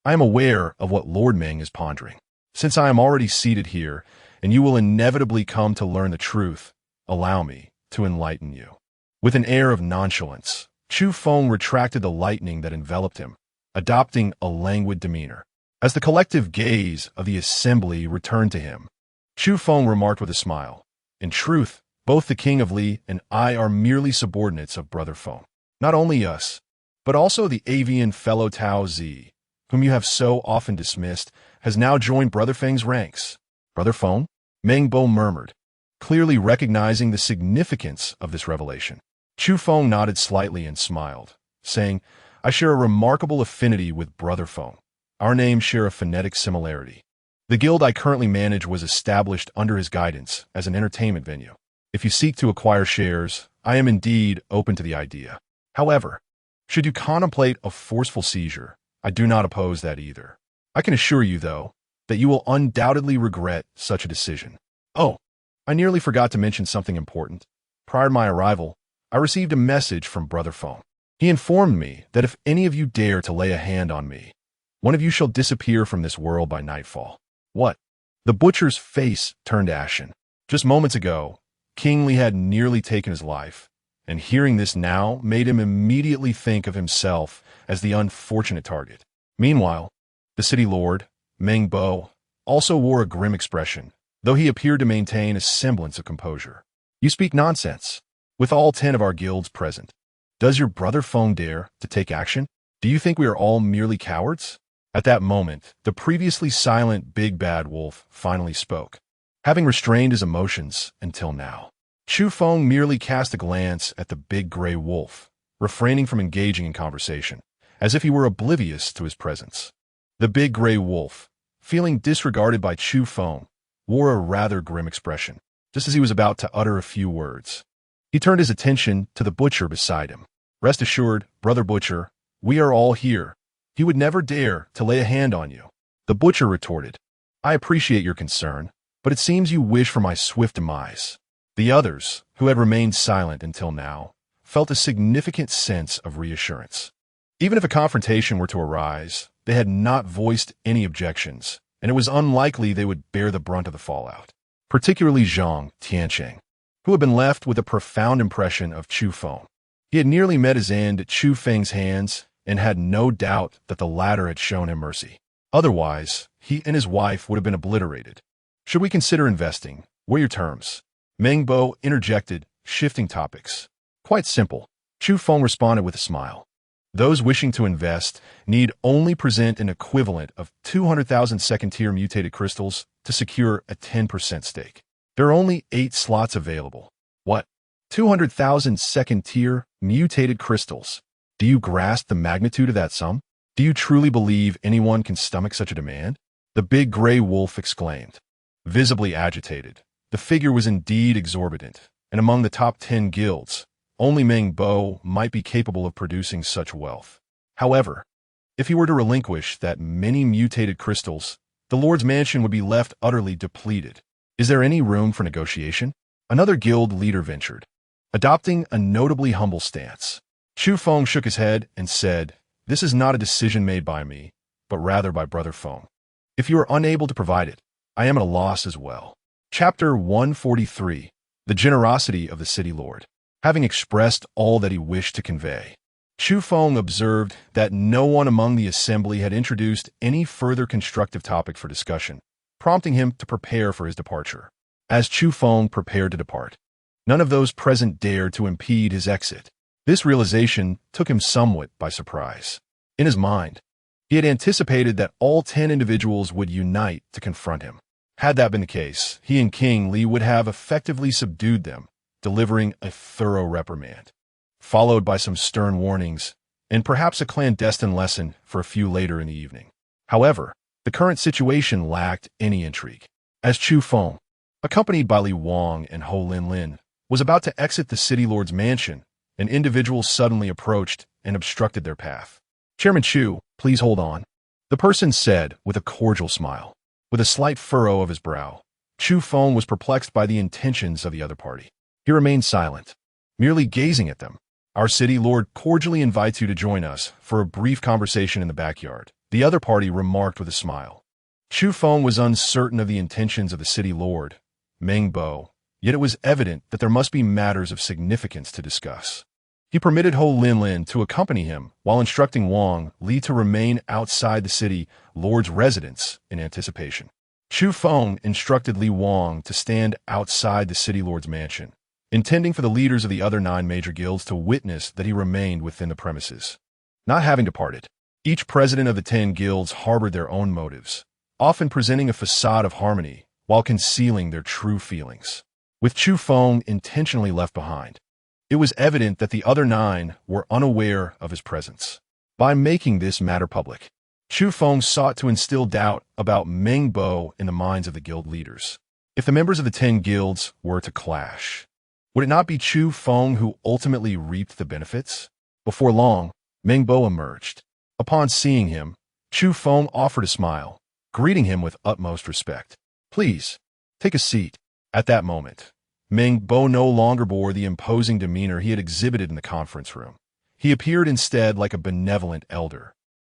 S1: "I am aware of what Lord Meng is pondering. Since I am already seated here, and you will inevitably come to learn the truth, allow me to enlighten you." With an air of nonchalance, Chu Feng retracted the lightning that enveloped him, adopting a languid demeanor. As the collective gaze of the assembly returned to him, Chu Feng remarked with a smile, "In truth, both the King of Li and I are merely subordinates of Brother Feng. Not only us, but also the avian fellow Tao Zi, whom you have so often dismissed, has now joined Brother Feng's ranks." "Brother Feng?" Meng Bo murmured, clearly recognizing the significance of this revelation. Chu Feng nodded slightly and smiled, saying, "I share a remarkable affinity with Brother Feng. Our names share a phonetic similarity. The guild I currently manage was established under his guidance as an entertainment venue. If you seek to acquire shares, I am indeed open to the idea. However, should you contemplate a forceful seizure, I do not oppose that either. I can assure you, though, that you will undoubtedly regret such a decision. Oh, I nearly forgot to mention something important. Prior to my arrival, I received a message from Brother Feng. He informed me that if any of you dare to lay a hand on me, one of you shall disappear from this world by nightfall." "What?" The butcher's face turned ashen. Just moments ago, King Li had nearly taken his life, and hearing this now made him immediately think of himself as the unfortunate target. Meanwhile, the city lord, Meng Bo, also wore a grim expression, though he appeared to maintain a semblance of composure. "You speak nonsense. With all 10 of our guilds present, does your Brother Feng dare to take action? Do you think we are all merely cowards?" At that moment, the previously silent big bad wolf finally spoke, having restrained his emotions until now. Chu Feng merely cast a glance at the big gray wolf, refraining from engaging in conversation, as if he were oblivious to his presence. The big gray wolf, feeling disregarded by Chu Feng, wore a rather grim expression, just as he was about to utter a few words. He turned his attention to the butcher beside him. "Rest assured, Brother Butcher, we are all here, He would never dare to lay a hand on you. The butcher retorted, I appreciate your concern, but it seems you wish for my swift demise. The others, who had remained silent until now, felt a significant sense of reassurance. Even if a confrontation were to arise, they had not voiced any objections, and it was unlikely they would bear the brunt of the fallout. Particularly Zhang Tiancheng, who had been left with a profound impression of Chu Feng. He had nearly met his end at Chu Feng's hands and had no doubt that the latter had shown him mercy. Otherwise, he and his wife would have been obliterated. Should we consider investing? What are your terms? Meng Bo interjected, shifting topics. Quite simple. Chu Feng responded with a smile. Those wishing to invest need only present an equivalent of 200,000 second-tier mutated crystals to secure a 10% stake. There are only 8 slots available. What? 200,000 second-tier mutated crystals. Do you grasp the magnitude of that sum? Do you truly believe anyone can stomach such a demand? The big gray wolf exclaimed. Visibly agitated, the figure was indeed exorbitant, and among the top 10 guilds, only Meng Bo might be capable of producing such wealth. However, if he were to relinquish that many mutated crystals, the Lord's mansion would be left utterly depleted. Is there any room for negotiation? Another guild leader ventured, adopting a notably humble stance. Chu Feng shook his head and said, This is not a decision made by me, but rather by Brother Feng. If you are unable to provide it, I am at a loss as well. Chapter 143. The Generosity of the City Lord. Having expressed all that he wished to convey, Chu Feng observed that no one among the assembly had introduced any further constructive topic for discussion, prompting him to prepare for his departure. As Chu Feng prepared to depart, none of those present dared to impede his exit. This realization took him somewhat by surprise. In his mind, he had anticipated that all 10 individuals would unite to confront him. Had that been the case, he and King Li would have effectively subdued them, delivering a thorough reprimand, followed by some stern warnings, and perhaps a clandestine lesson for a few later in the evening. However, the current situation lacked any intrigue. As Chu Feng, accompanied by Li Wang and Ho Lin, was about to exit the city lord's mansion, an individual suddenly approached and obstructed their path. Chairman Chu, please hold on, the person said with a cordial smile. With a slight furrow of his brow, Chu Feng was perplexed by the intentions of the other party. He remained silent, merely gazing at them. Our city lord cordially invites you to join us for a brief conversation in the backyard, the other party remarked with a smile. Chu Feng was uncertain of the intentions of the city lord, Meng Bo, yet it was evident that there must be matters of significance to discuss. He permitted Ho Lin to accompany him while instructing Wang Li to remain outside the city lord's residence in anticipation. Chu Feng instructed Li Wang to stand outside the city lord's mansion, intending for the leaders of the other 9 major guilds to witness that he remained within the premises. Not having departed, each president of the 10 guilds harbored their own motives, often presenting a facade of harmony while concealing their true feelings. With Chu Feng intentionally left behind, it was evident that the other 9 were unaware of his presence. By making this matter public, Chu Feng sought to instill doubt about Meng Bo in the minds of the guild leaders. If the members of the 10 guilds were to clash, would it not be Chu Feng who ultimately reaped the benefits? Before long, Meng Bo emerged. Upon seeing him, Chu Feng offered a smile, greeting him with utmost respect. Please, take a seat. At that moment, Meng Bo no longer bore the imposing demeanor he had exhibited in the conference room. He appeared instead like a benevolent elder,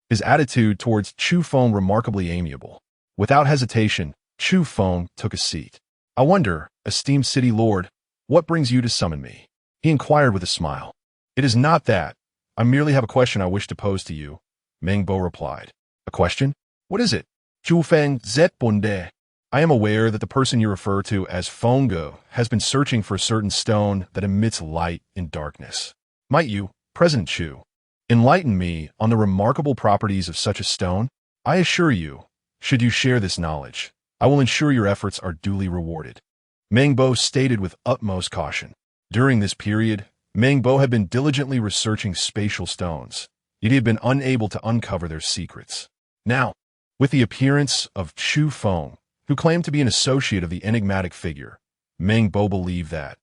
S1: his attitude towards Chu Feng remarkably amiable. Without hesitation, Chu Feng took a seat. I wonder, esteemed city lord, what brings you to summon me? He inquired with a smile. It is not that. I merely have a question I wish to pose to you, Meng Bo replied. A question? What is it? Chu Feng zet bonde. I am aware that the person you refer to as Fenggo has been searching for a certain stone that emits light in darkness. Might you, President Chu, enlighten me on the remarkable properties of such a stone? I assure you, should you share this knowledge, I will ensure your efforts are duly rewarded. Meng Bo stated with utmost caution. During this period, Meng Bo had been diligently researching spatial stones, yet he had been unable to uncover their secrets. Now, with the appearance of Chu Feng, who claimed to be an associate of the enigmatic figure, Meng Bo believed that,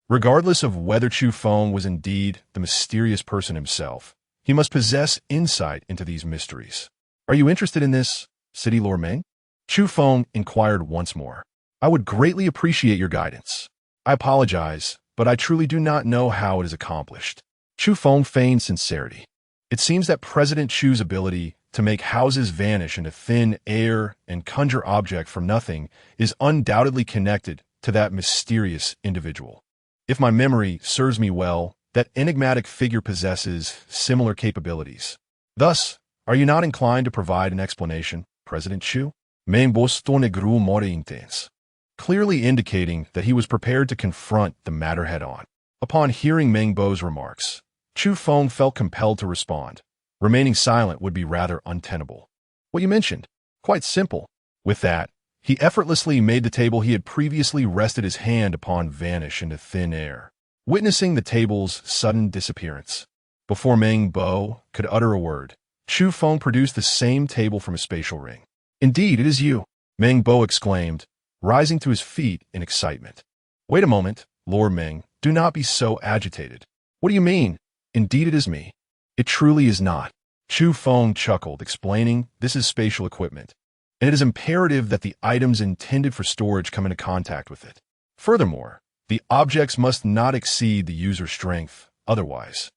S1: regardless of whether Chu Feng was indeed the mysterious person himself, He must possess insight into these mysteries. Are you interested in this, City Lord Meng? Chu Feng inquired once more. I would greatly appreciate your guidance. I apologize, but I truly do not know how it is accomplished. Chu Feng feigned sincerity. It seems that President Chu's ability to make houses vanish into thin air and conjure objects from nothing is undoubtedly connected to that mysterious individual. If my memory serves me well, that enigmatic figure possesses similar capabilities. Thus, are you not inclined to provide an explanation, President Chu? Meng Bo negru more intense, clearly indicating that he was prepared to confront the matter head-on. Upon hearing Meng Bo's remarks, Chu Feng felt compelled to respond. Remaining silent would be rather untenable. What you mentioned? Quite simple. With that, he effortlessly made the table he had previously rested his hand upon vanish into thin air, witnessing the table's sudden disappearance. Before Meng Bo could utter a word, Chu Feng produced the same table from a spatial ring. Indeed, it is you, Meng Bo exclaimed, rising to his feet in excitement. Wait a moment, Lord Meng, do not be so agitated. What do you mean? Indeed, it is me. It truly is not. Chu Feng chuckled, explaining, this is spatial equipment, and it is imperative that the items intended for storage come into contact with it. Furthermore, the objects must not exceed the user's strength, otherwise,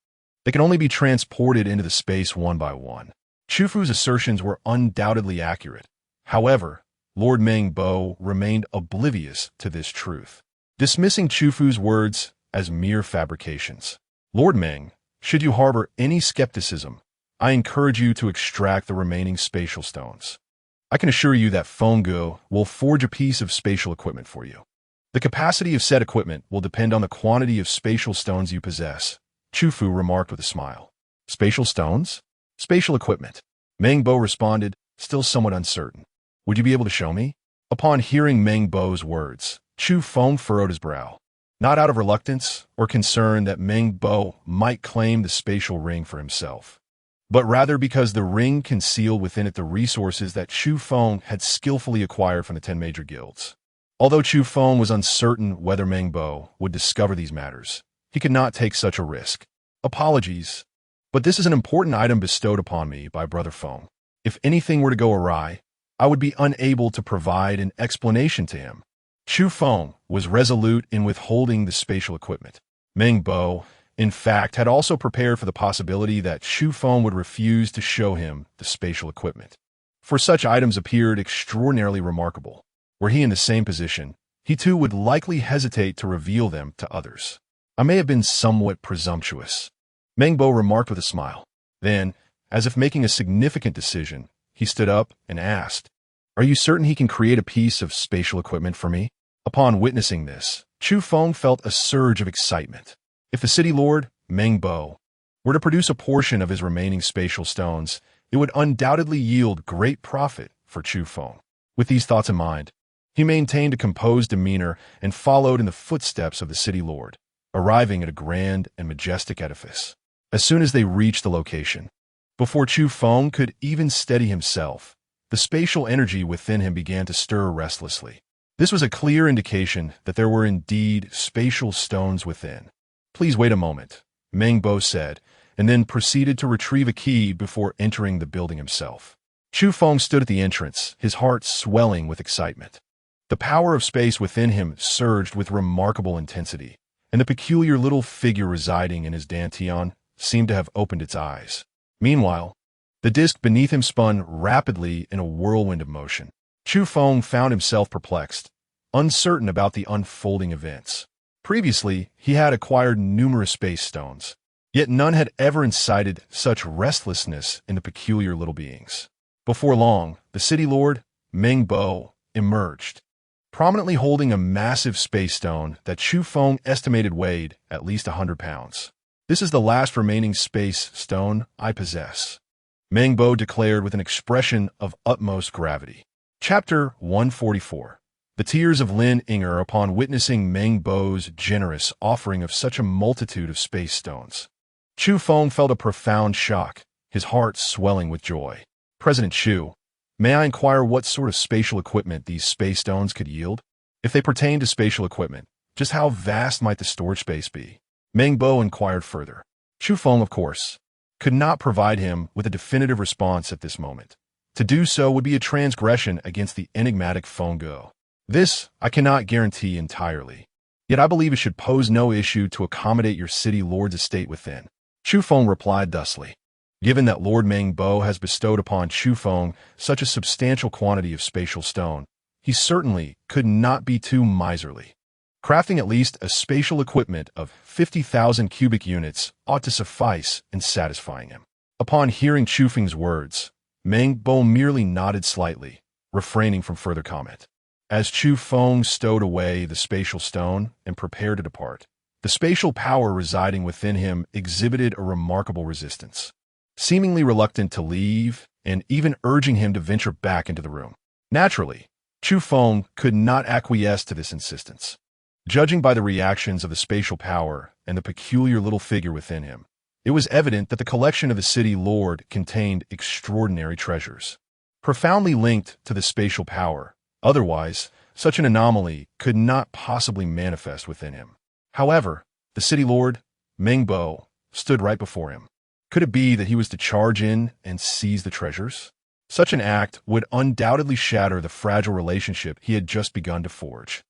S1: they can only be transported into the space one by one. Chu Fu's assertions were undoubtedly accurate. However, Lord Meng Bo remained oblivious to this truth, dismissing Chu Fu's words as mere fabrications. Lord Meng, should you harbor any skepticism, I encourage you to extract the remaining spatial stones. I can assure you that Fenggu will forge a piece of spatial equipment for you. The capacity of said equipment will depend on the quantity of spatial stones you possess, Chu Fu remarked with a smile. Spatial stones? Spatial equipment. Meng Bo responded, still somewhat uncertain. Would you be able to show me? Upon hearing Meng Bo's words, Chu Feng furrowed his brow. Not out of reluctance or concern that Meng Bo might claim the spatial ring for himself, but rather because the ring concealed within it the resources that Chu Feng had skillfully acquired from the 10 major guilds. Although Chu Feng was uncertain whether Meng Bo would discover these matters, he could not take such a risk. Apologies, but this is an important item bestowed upon me by Brother Feng. If anything were to go awry, I would be unable to provide an explanation to him. Chu Feng was resolute in withholding the spatial equipment. Meng Bo, in fact, had also prepared for the possibility that Chu Feng would refuse to show him the spatial equipment, for such items appeared extraordinarily remarkable. Were he in the same position, he too would likely hesitate to reveal them to others. I may have been somewhat presumptuous, Meng Bo remarked with a smile. Then, as if making a significant decision, he stood up and asked, Are you certain he can create a piece of spatial equipment for me? Upon witnessing this, Chu Feng felt a surge of excitement. If the city lord, Meng Bo, were to produce a portion of his remaining spatial stones, it would undoubtedly yield great profit for Chu Feng. With these thoughts in mind, he maintained a composed demeanor and followed in the footsteps of the city lord, arriving at a grand and majestic edifice. As soon as they reached the location, before Chu Feng could even steady himself, the spatial energy within him began to stir restlessly. This was a clear indication that there were indeed spatial stones within. Please wait a moment, Meng Bo said, and then proceeded to retrieve a key before entering the building himself. Chu Feng stood at the entrance, his heart swelling with excitement. The power of space within him surged with remarkable intensity, and the peculiar little figure residing in his dantian seemed to have opened its eyes. Meanwhile, the disk beneath him spun rapidly in a whirlwind of motion. Chu Feng found himself perplexed, uncertain about the unfolding events. Previously, he had acquired numerous space stones, yet none had ever incited such restlessness in the peculiar little beings. Before long, the city lord, Meng Bo, emerged, prominently holding a massive space stone that Chu Feng estimated weighed at least 100 pounds. This is the last remaining space stone I possess, Meng Bo declared with an expression of utmost gravity. Chapter 144. The tears of Lin Inger upon witnessing Meng Bo's generous offering of such a multitude of space stones. Chu Feng felt a profound shock, his heart swelling with joy. President Chu, may I inquire what sort of spatial equipment these space stones could yield? If they pertain to spatial equipment, just how vast might the storage space be? Meng Bo inquired further. Chu Feng, of course, could not provide him with a definitive response at this moment. To do so would be a transgression against the enigmatic Feng Go. This I cannot guarantee entirely. Yet I believe it should pose no issue to accommodate your city lord's estate within. Chu Feng replied thusly. Given that Lord Meng Bo has bestowed upon Chu Feng such a substantial quantity of spatial stone, he certainly could not be too miserly. Crafting at least a spatial equipment of 50,000 cubic units ought to suffice in satisfying him. Upon hearing Chu Feng's words, Meng Bo merely nodded slightly, refraining from further comment. As Chu Feng stowed away the spatial stone and prepared to depart, the spatial power residing within him exhibited a remarkable resistance, seemingly reluctant to leave and even urging him to venture back into the room. Naturally, Chu Feng could not acquiesce to this insistence. Judging by the reactions of the spatial power and the peculiar little figure within him, it was evident that the collection of the city lord contained extraordinary treasures, profoundly linked to the spatial power. Otherwise, such an anomaly could not possibly manifest within him. However, the city lord, Meng Bo, stood right before him. Could it be that he was to charge in and seize the treasures? Such an act would undoubtedly shatter the fragile relationship he had just begun to forge.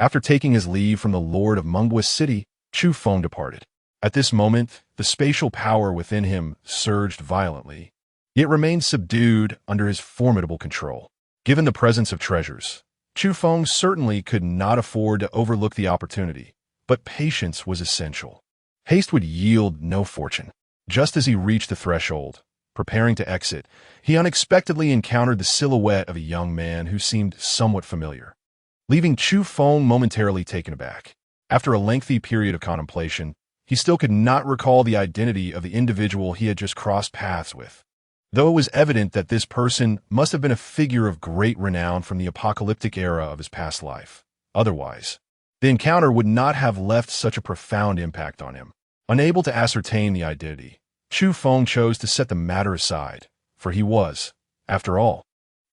S1: After taking his leave from the lord of Mengbo City, Chu Feng departed. At this moment, the spatial power within him surged violently, yet remained subdued under his formidable control. Given the presence of treasures, Chu Feng certainly could not afford to overlook the opportunity, but patience was essential. Haste would yield no fortune. Just as he reached the threshold, preparing to exit, he unexpectedly encountered the silhouette of a young man who seemed somewhat familiar, leaving Chu Feng momentarily taken aback. After a lengthy period of contemplation, he still could not recall the identity of the individual he had just crossed paths with, though it was evident that this person must have been a figure of great renown from the apocalyptic era of his past life. Otherwise, the encounter would not have left such a profound impact on him. Unable to ascertain the identity, Chu Feng chose to set the matter aside, for he was, after all,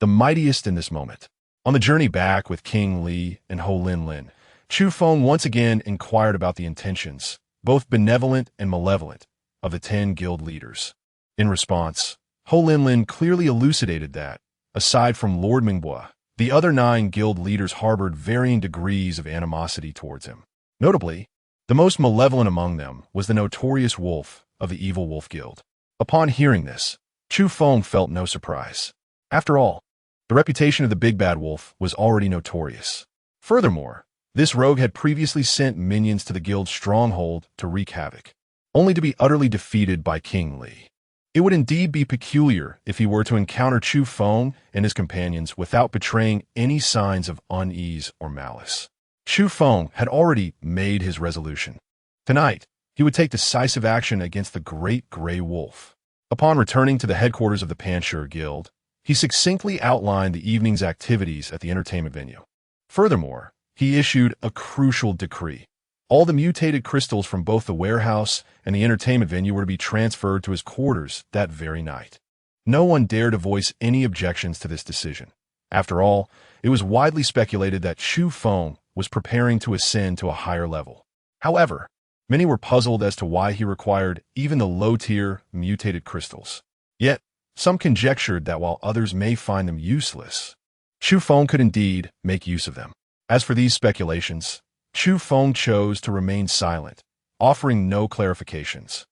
S1: the mightiest in this moment. On the journey back with King Li and Ho Lin Lin, Chu Feng once again inquired about the intentions, both benevolent and malevolent, of the 10 guild leaders. In response, Ho Lin Lin clearly elucidated that, aside from Lord Mingbo, the other 9 guild leaders harbored varying degrees of animosity towards him. Notably, the most malevolent among them was the notorious wolf of the Evil Wolf Guild. Upon hearing this, Chu Feng felt no surprise. After all, the reputation of the Big Bad Wolf was already notorious. Furthermore, this rogue had previously sent minions to the guild's stronghold to wreak havoc, only to be utterly defeated by King Li. It would indeed be peculiar if he were to encounter Chu Feng and his companions without betraying any signs of unease or malice. Chu Feng had already made his resolution. Tonight, he would take decisive action against the Great Grey Wolf. Upon returning to the headquarters of the Panshur Guild, he succinctly outlined the evening's activities at the entertainment venue. Furthermore, he issued a crucial decree. All the mutated crystals from both the warehouse and the entertainment venue were to be transferred to his quarters that very night. No one dared to voice any objections to this decision. After all, it was widely speculated that Chu Feng was preparing to ascend to a higher level. However, many were puzzled as to why he required even the low-tier mutated crystals. Yet, some conjectured that while others may find them useless, Chu Feng could indeed make use of them. As for these speculations, Chu Feng chose to remain silent, offering no clarifications.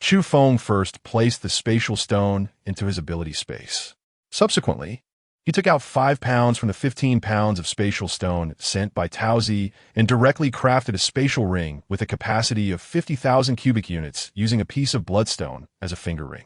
S1: Chu Feng first placed the spatial stone into his ability space. Subsequently, he took out 5 pounds from the 15 pounds of spatial stone sent by Taozi and directly crafted a spatial ring with a capacity of 50,000 cubic units using a piece of bloodstone as a finger ring.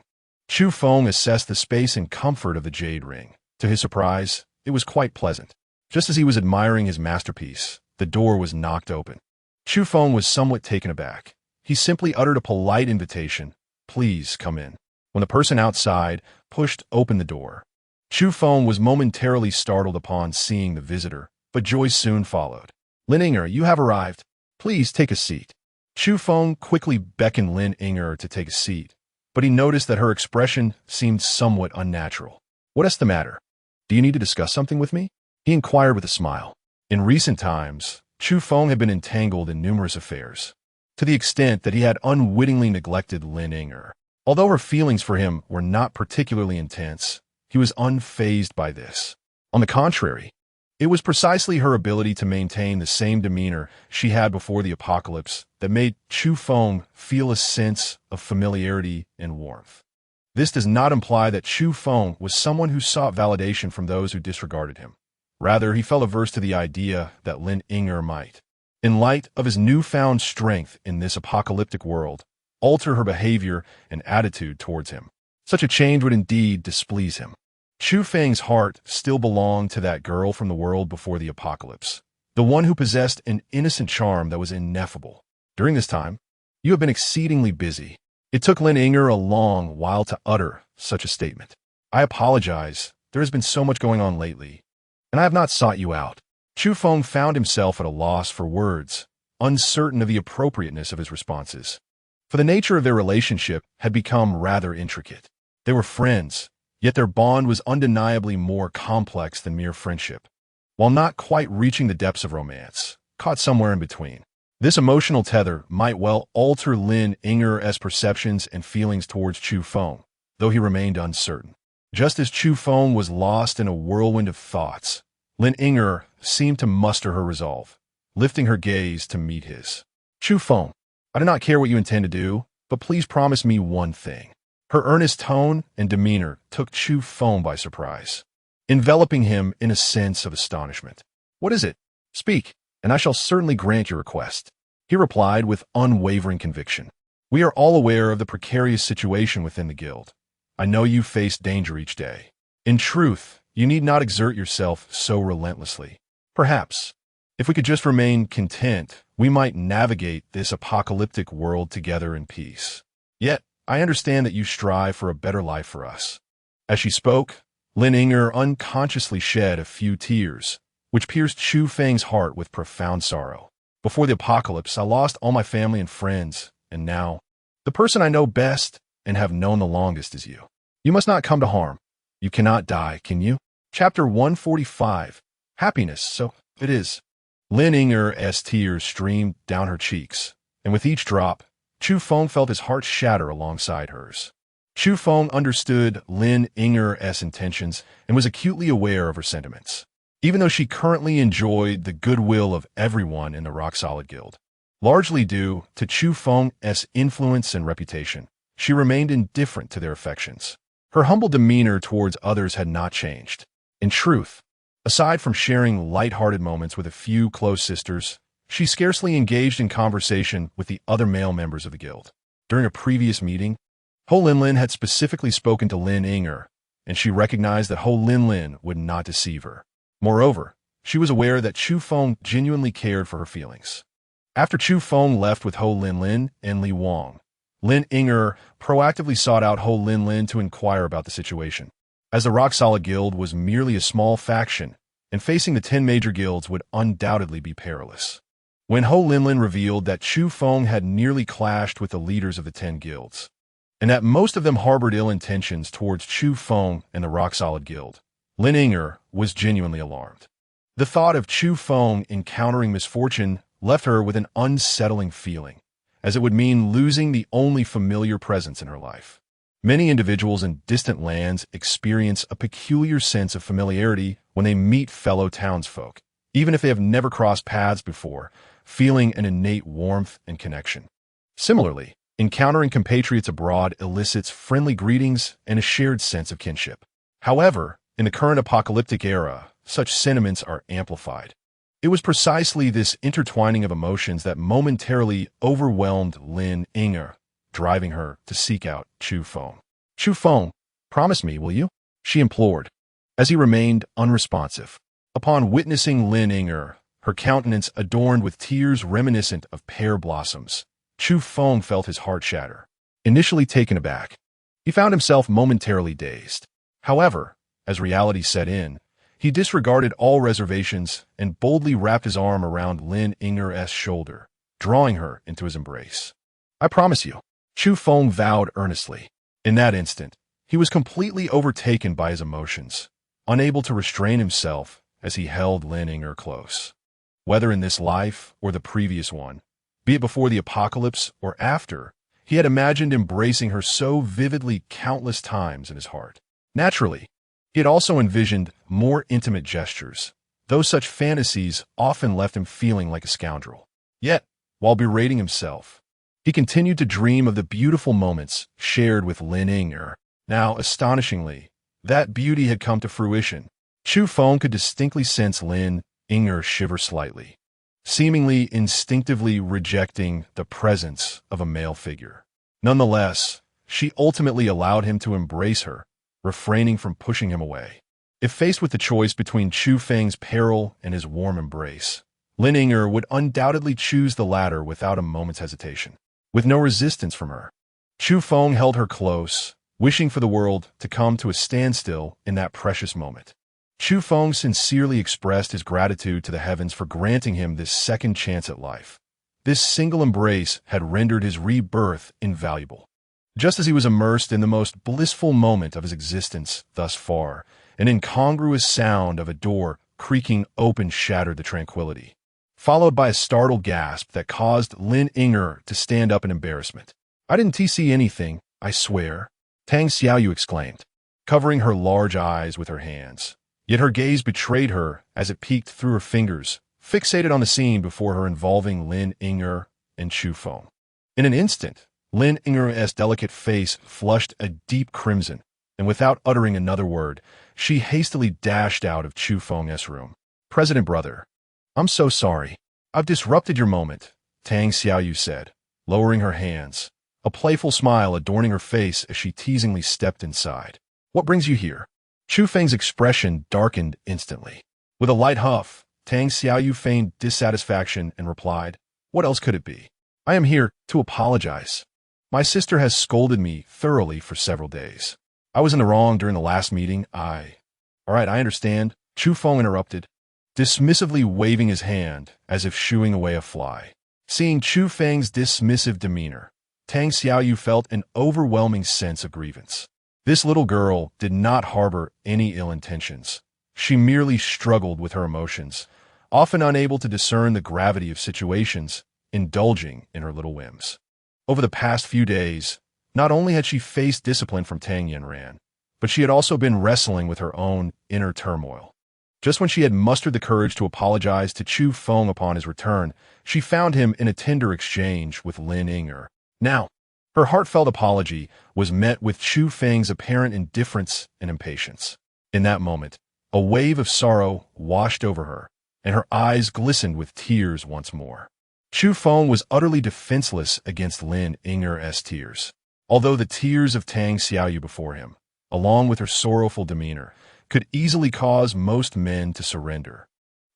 S1: Chu Feng assessed the space and comfort of the jade ring. To his surprise, it was quite pleasant. Just as he was admiring his masterpiece, the door was knocked open. Chu Feng was somewhat taken aback. He simply uttered a polite invitation, "Please come in." When the person outside pushed open the door, Chu Feng was momentarily startled upon seeing the visitor, but joy soon followed. "Lin Inger, you have arrived. Please take a seat." Chu Feng quickly beckoned Lin Inger to take a seat, but he noticed that her expression seemed somewhat unnatural. "What is the matter? Do you need to discuss something with me?" he inquired with a smile. In recent times, Chu Feng had been entangled in numerous affairs, to the extent that he had unwittingly neglected Lin Inger. Although her feelings for him were not particularly intense, he was unfazed by this. On the contrary, it was precisely her ability to maintain the same demeanor she had before the apocalypse that made Chu Feng feel a sense of familiarity and warmth. This does not imply that Chu Feng was someone who sought validation from those who disregarded him. Rather, he felt averse to the idea that Lin Ying'er might, in light of his newfound strength in this apocalyptic world, alter her behavior and attitude towards him. Such a change would indeed displease him. Chu Feng's heart still belonged to that girl from the world before the apocalypse, the one who possessed an innocent charm that was ineffable. During this time, you have been exceedingly busy. It took Lin Ying'er a long while to utter such a statement. I apologize. There has been so much going on lately, and I have not sought you out. Chu Feng found himself at a loss for words, uncertain of the appropriateness of his responses. For the nature of their relationship had become rather intricate. They were friends, yet their bond was undeniably more complex than mere friendship, while not quite reaching the depths of romance, caught somewhere in between. This emotional tether might well alter Lin Ying'er's perceptions and feelings towards Chu Feng, though he remained uncertain. Just as Chu Feng was lost in a whirlwind of thoughts, Lin Ying'er seemed to muster her resolve, lifting her gaze to meet his. Chu Feng, I do not care what you intend to do, but please promise me one thing. Her earnest tone and demeanor took Chu Feng by surprise, enveloping him in a sense of astonishment. What is it? Speak, and I shall certainly grant your request. He replied with unwavering conviction. We are all aware of the precarious situation within the guild. I know you face danger each day. In truth, you need not exert yourself so relentlessly. Perhaps, if we could just remain content, we might navigate this apocalyptic world together in peace. Yet, I understand that you strive for a better life for us. As she spoke, Lin Ying'er unconsciously shed a few tears, which pierced Chu Feng's heart with profound sorrow. Before the apocalypse, I lost all my family and friends, and now, the person I know best and have known the longest is you. You must not come to harm. You cannot die, can you? Chapter 145. Happiness, so it is. Lin Ying'er's tears streamed down her cheeks, and with each drop, Chu Feng felt his heart shatter alongside hers. Chu Feng understood Lin Ying'er's intentions and was acutely aware of her sentiments. Even though she currently enjoyed the goodwill of everyone in the Rock-Solid Guild, largely due to Chu Feng's influence and reputation, she remained indifferent to their affections. Her humble demeanor towards others had not changed. In truth, aside from sharing light-hearted moments with a few close sisters, she scarcely engaged in conversation with the other male members of the guild. During a previous meeting, Ho Linlin had specifically spoken to Lin Ying'er, and she recognized that Ho Linlin would not deceive her. Moreover, she was aware that Chu Feng genuinely cared for her feelings. After Chu Feng left with Ho Linlin and Li Wang, Lin Ying'er proactively sought out Ho Linlin to inquire about the situation. As the Rock-Solid Guild was merely a small faction, and facing the 10 major guilds would undoubtedly be perilous. When Ho Linlin revealed that Chu Feng had nearly clashed with the leaders of the 10 guilds, and that most of them harbored ill intentions towards Chu Feng and the Rock-Solid Guild, Lin Ying'er was genuinely alarmed. The thought of Chu Feng encountering misfortune left her with an unsettling feeling, as it would mean losing the only familiar presence in her life. Many individuals in distant lands experience a peculiar sense of familiarity when they meet fellow townsfolk, even if they have never crossed paths before, feeling an innate warmth and connection. Similarly, encountering compatriots abroad elicits friendly greetings and a shared sense of kinship. However, in the current apocalyptic era, such sentiments are amplified. It was precisely this intertwining of emotions that momentarily overwhelmed Lin Ying'er, driving her to seek out Chu Feng. Chu Feng, promise me, will you? She implored, as he remained unresponsive. Upon witnessing Lin Ying'er, her countenance adorned with tears reminiscent of pear blossoms, Chu Feng felt his heart shatter. Initially taken aback, he found himself momentarily dazed. However, as reality set in, he disregarded all reservations and boldly wrapped his arm around Lin Ying'er's shoulder, drawing her into his embrace. I promise you, Chu Feng vowed earnestly. In that instant, he was completely overtaken by his emotions, unable to restrain himself as he held Lin Ying'er close. Whether in this life or the previous one, be it before the apocalypse or after, He had imagined embracing her so vividly countless times in his heart. Naturally, he had also envisioned more intimate gestures, though such fantasies often left him feeling like a scoundrel. Yet, while berating himself, he continued to dream of the beautiful moments shared with Lin Ying'er. Now, astonishingly, that beauty had come to fruition. Chu Feng could distinctly sense Lin Ying'er shiver slightly, seemingly instinctively rejecting the presence of a male figure. Nonetheless, she ultimately allowed him to embrace her, refraining from pushing him away. If faced with the choice between Chu Feng's peril and his warm embrace, Lin Ying'er would undoubtedly choose the latter without a moment's hesitation. With no resistance from her, Chu Feng held her close, wishing for the world to come to a standstill in that precious moment. Chu Feng sincerely expressed his gratitude to the heavens for granting him this second chance at life. This single embrace had rendered his rebirth invaluable. Just as he was immersed in the most blissful moment of his existence thus far, an incongruous sound of a door creaking open shattered the tranquility, followed by a startled gasp that caused Lin Ying'er to stand up in embarrassment. "I didn't see anything, I swear," Tang Xiaoyu exclaimed, covering her large eyes with her hands. Yet her gaze betrayed her as it peeked through her fingers, fixated on the scene before her involving Lin Ying'er and Chu Feng. In an instant, Lin Ying'er's delicate face flushed a deep crimson, and without uttering another word, she hastily dashed out of Chu Feng's room. "President brother, I'm so sorry. I've disrupted your moment," Tang Xiaoyu said, lowering her hands, a playful smile adorning her face as she teasingly stepped inside. "What brings you here?" Chu Feng's expression darkened instantly. With a light huff, Tang Xiaoyu feigned dissatisfaction and replied, "What else could it be? I am here to apologize. My sister has scolded me thoroughly for several days. I was in the wrong during the last meeting. All right, I understand," Chu Feng interrupted, dismissively waving his hand as if shooing away a fly. Seeing Chu Feng's dismissive demeanor, Tang Xiaoyu felt an overwhelming sense of grievance. This little girl did not harbor any ill intentions. She merely struggled with her emotions, often unable to discern the gravity of situations, indulging in her little whims. Over the past few days, not only had she faced discipline from Tang Yanran, but she had also been wrestling with her own inner turmoil. Just when she had mustered the courage to apologize to Chu Feng upon his return, she found him in a tender exchange with Lin Ying'er. Now, her heartfelt apology was met with Chu Feng's apparent indifference and impatience. In that moment, a wave of sorrow washed over her, and her eyes glistened with tears once more. Chu Feng was utterly defenseless against Lin Ying'er's tears. Although the tears of Tang Xiaoyu before him, along with her sorrowful demeanor, could easily cause most men to surrender,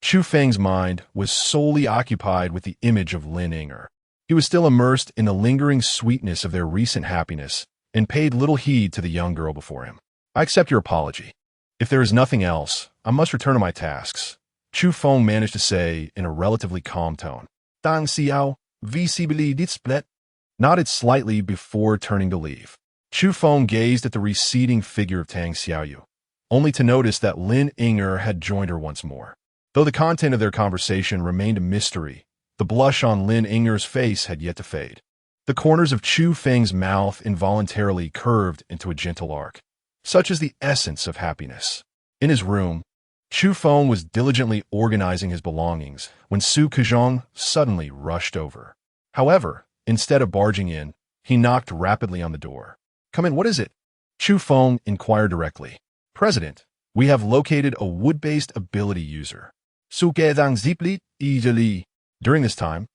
S1: Chu Feng's mind was solely occupied with the image of Lin Ying'er. He was still immersed in the lingering sweetness of their recent happiness and paid little heed to the young girl before him. "I accept your apology. If there is nothing else, I must return to my tasks," Chu Feng managed to say in a relatively calm tone. Tang Xiao, visibly displet, nodded slightly before turning to leave. Chu Feng gazed at the receding figure of Tang Xiaoyu, only to notice that Lin Ying'er had joined her once more. Though the content of their conversation remained a mystery, the blush on Lin Ying'er's face had yet to fade. The corners of Chu Feng's mouth involuntarily curved into a gentle arc. Such is the essence of happiness. In his room, Chu Feng was diligently organizing his belongings when Su Kejong suddenly rushed over. However, instead of barging in, he knocked rapidly on the door. "Come in, what is it?" Chu Feng inquired directly. "President, we have located a wood-based ability user. Su Kejong ziplit easily." During this time,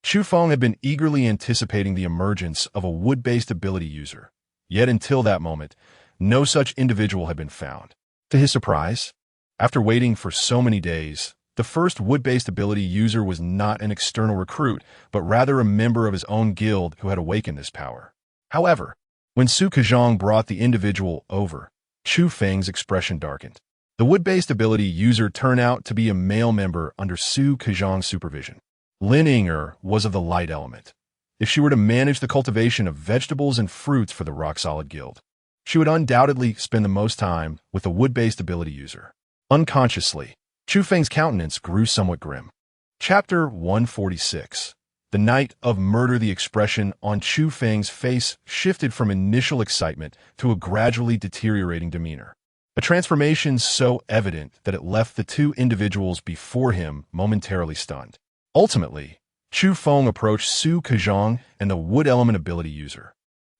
S1: Chu Feng had been eagerly anticipating the emergence of a wood-based ability user. Yet until that moment, no such individual had been found. To his surprise, after waiting for so many days, the first wood-based ability user was not an external recruit, but rather a member of his own guild who had awakened this power. However, when Su Kejong brought the individual over, Chu Feng's expression darkened. The wood-based ability user turned out to be a male member under Su Kejong's supervision. Lin Ying'er was of the light element. If she were to manage the cultivation of vegetables and fruits for the rock-solid guild, she would undoubtedly spend the most time with the wood-based ability user. Unconsciously, Chu Feng's countenance grew somewhat grim. Chapter 146. The night of murder, the expression on Chu Feng's face shifted from initial excitement to a gradually deteriorating demeanor. A transformation so evident that it left the two individuals before him momentarily stunned. Ultimately, Chu Feng approached Su Kejong and the wood element ability user,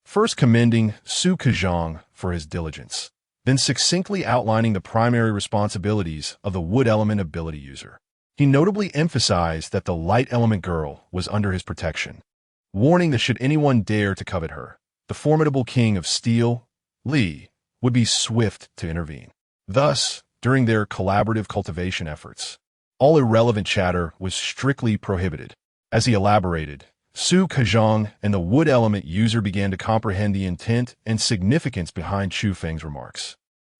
S1: first commending Su Kejong for his diligence, then succinctly outlining the primary responsibilities of the wood element ability user. He notably emphasized that the light element girl was under his protection, warning that should anyone dare to covet her, the formidable king of steel, Li, would be swift to intervene. Thus, during their collaborative cultivation efforts, all irrelevant chatter was strictly prohibited. As he elaborated, Su Kejong and the wood element user began to comprehend the intent and significance behind Chu Feng's remarks.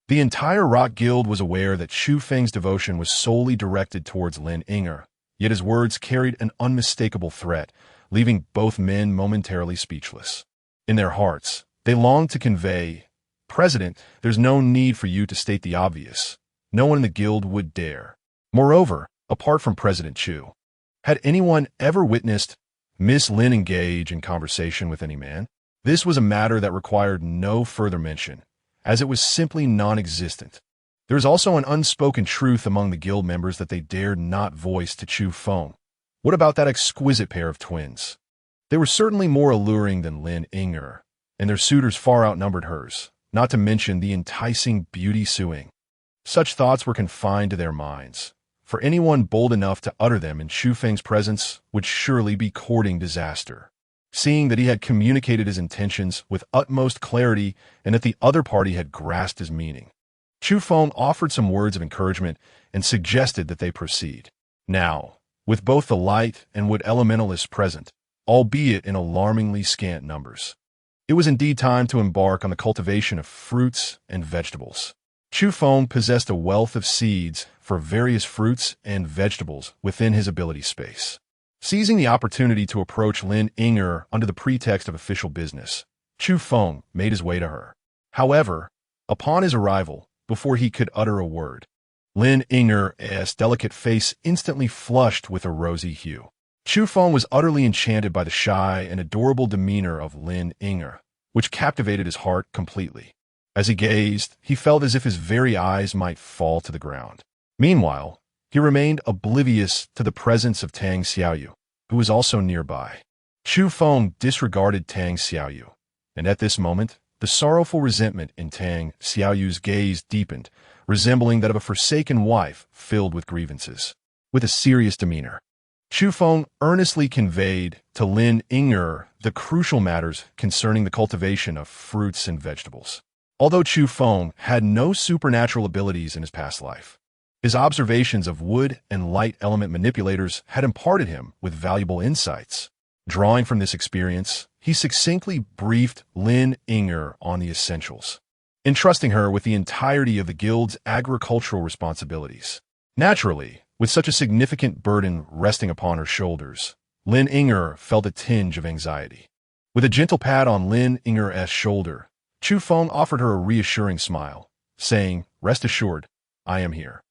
S1: The entire Rock Guild was aware that Chu Feng's devotion was solely directed towards Lin Yinger, yet his words carried an unmistakable threat, leaving both men momentarily speechless. In their hearts, they longed to convey, "President, there's no need for you to state the obvious. No one in the guild would dare." Moreover, apart from President Chu, had anyone ever witnessed Miss Lin engage in conversation with any man? This was a matter that required no further mention, as it was simply non-existent. There was also an unspoken truth among the guild members that they dared not voice to Chu Feng. What about that exquisite pair of twins? They were certainly more alluring than Lin Yinger, and their suitors far outnumbered hers, not to mention the enticing beauty Suing. Such thoughts were confined to their minds, for anyone bold enough to utter them in Chu Feng's presence would surely be courting disaster. Seeing that he had communicated his intentions with utmost clarity and that the other party had grasped his meaning, Chu Feng offered some words of encouragement and suggested that they proceed. Now, with both the light and wood elementalists present, albeit in alarmingly scant numbers, it was indeed time to embark on the cultivation of fruits and vegetables. Chu Feng possessed a wealth of seeds for various fruits and vegetables within his ability space. Seizing the opportunity to approach Lin Yinger under the pretext of official business, Chu Feng made his way to her. However, upon his arrival, before he could utter a word, Lin Yinger's delicate face instantly flushed with a rosy hue. Chu Feng was utterly enchanted by the shy and adorable demeanor of Lin Yinger, which captivated his heart completely. As he gazed, he felt as if his very eyes might fall to the ground. Meanwhile, he remained oblivious to the presence of Tang Xiaoyu, who was also nearby. Chu Feng disregarded Tang Xiaoyu, and at this moment, the sorrowful resentment in Tang Xiaoyu's gaze deepened, resembling that of a forsaken wife filled with grievances. With a serious demeanor, Chu Feng earnestly conveyed to Lin Yinger the crucial matters concerning the cultivation of fruits and vegetables. Although Chu Feng had no supernatural abilities in his past life, his observations of wood and light element manipulators had imparted him with valuable insights. Drawing from this experience, he succinctly briefed Lin Yinger on the essentials, entrusting her with the entirety of the guild's agricultural responsibilities. Naturally, with such a significant burden resting upon her shoulders, Lin Yinger felt a tinge of anxiety. With a gentle pat on Lin Yinger's shoulder, Chu Feng offered her a reassuring smile, saying, "Rest assured, I am here."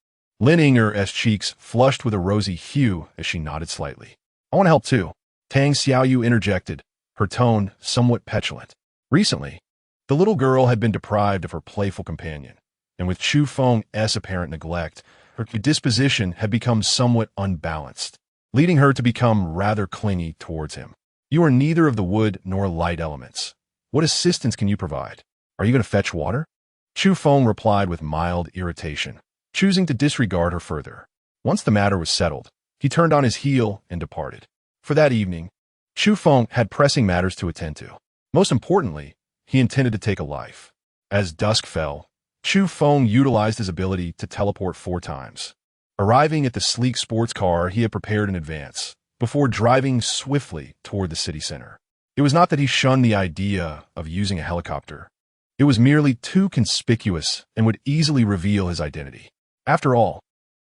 S1: Lin Yinger's cheeks flushed with a rosy hue as she nodded slightly. "I want to help too," Tang Xiaoyu interjected, her tone somewhat petulant. Recently, the little girl had been deprived of her playful companion, and with Chu Feng's apparent neglect, her disposition had become somewhat unbalanced, leading her to become rather clingy towards him. "You are neither of the wood nor light elements. What assistance can you provide? Are you going to fetch water?" Chu Feng replied with mild irritation, choosing to disregard her further. Once the matter was settled, he turned on his heel and departed. For that evening, Chu Feng had pressing matters to attend to. Most importantly, he intended to take a life. As dusk fell, Chu Feng utilized his ability to teleport 4 times, arriving at the sleek sports car he had prepared in advance, before driving swiftly toward the city center. It was not that he shunned the idea of using a helicopter. It was merely too conspicuous and would easily reveal his identity. After all,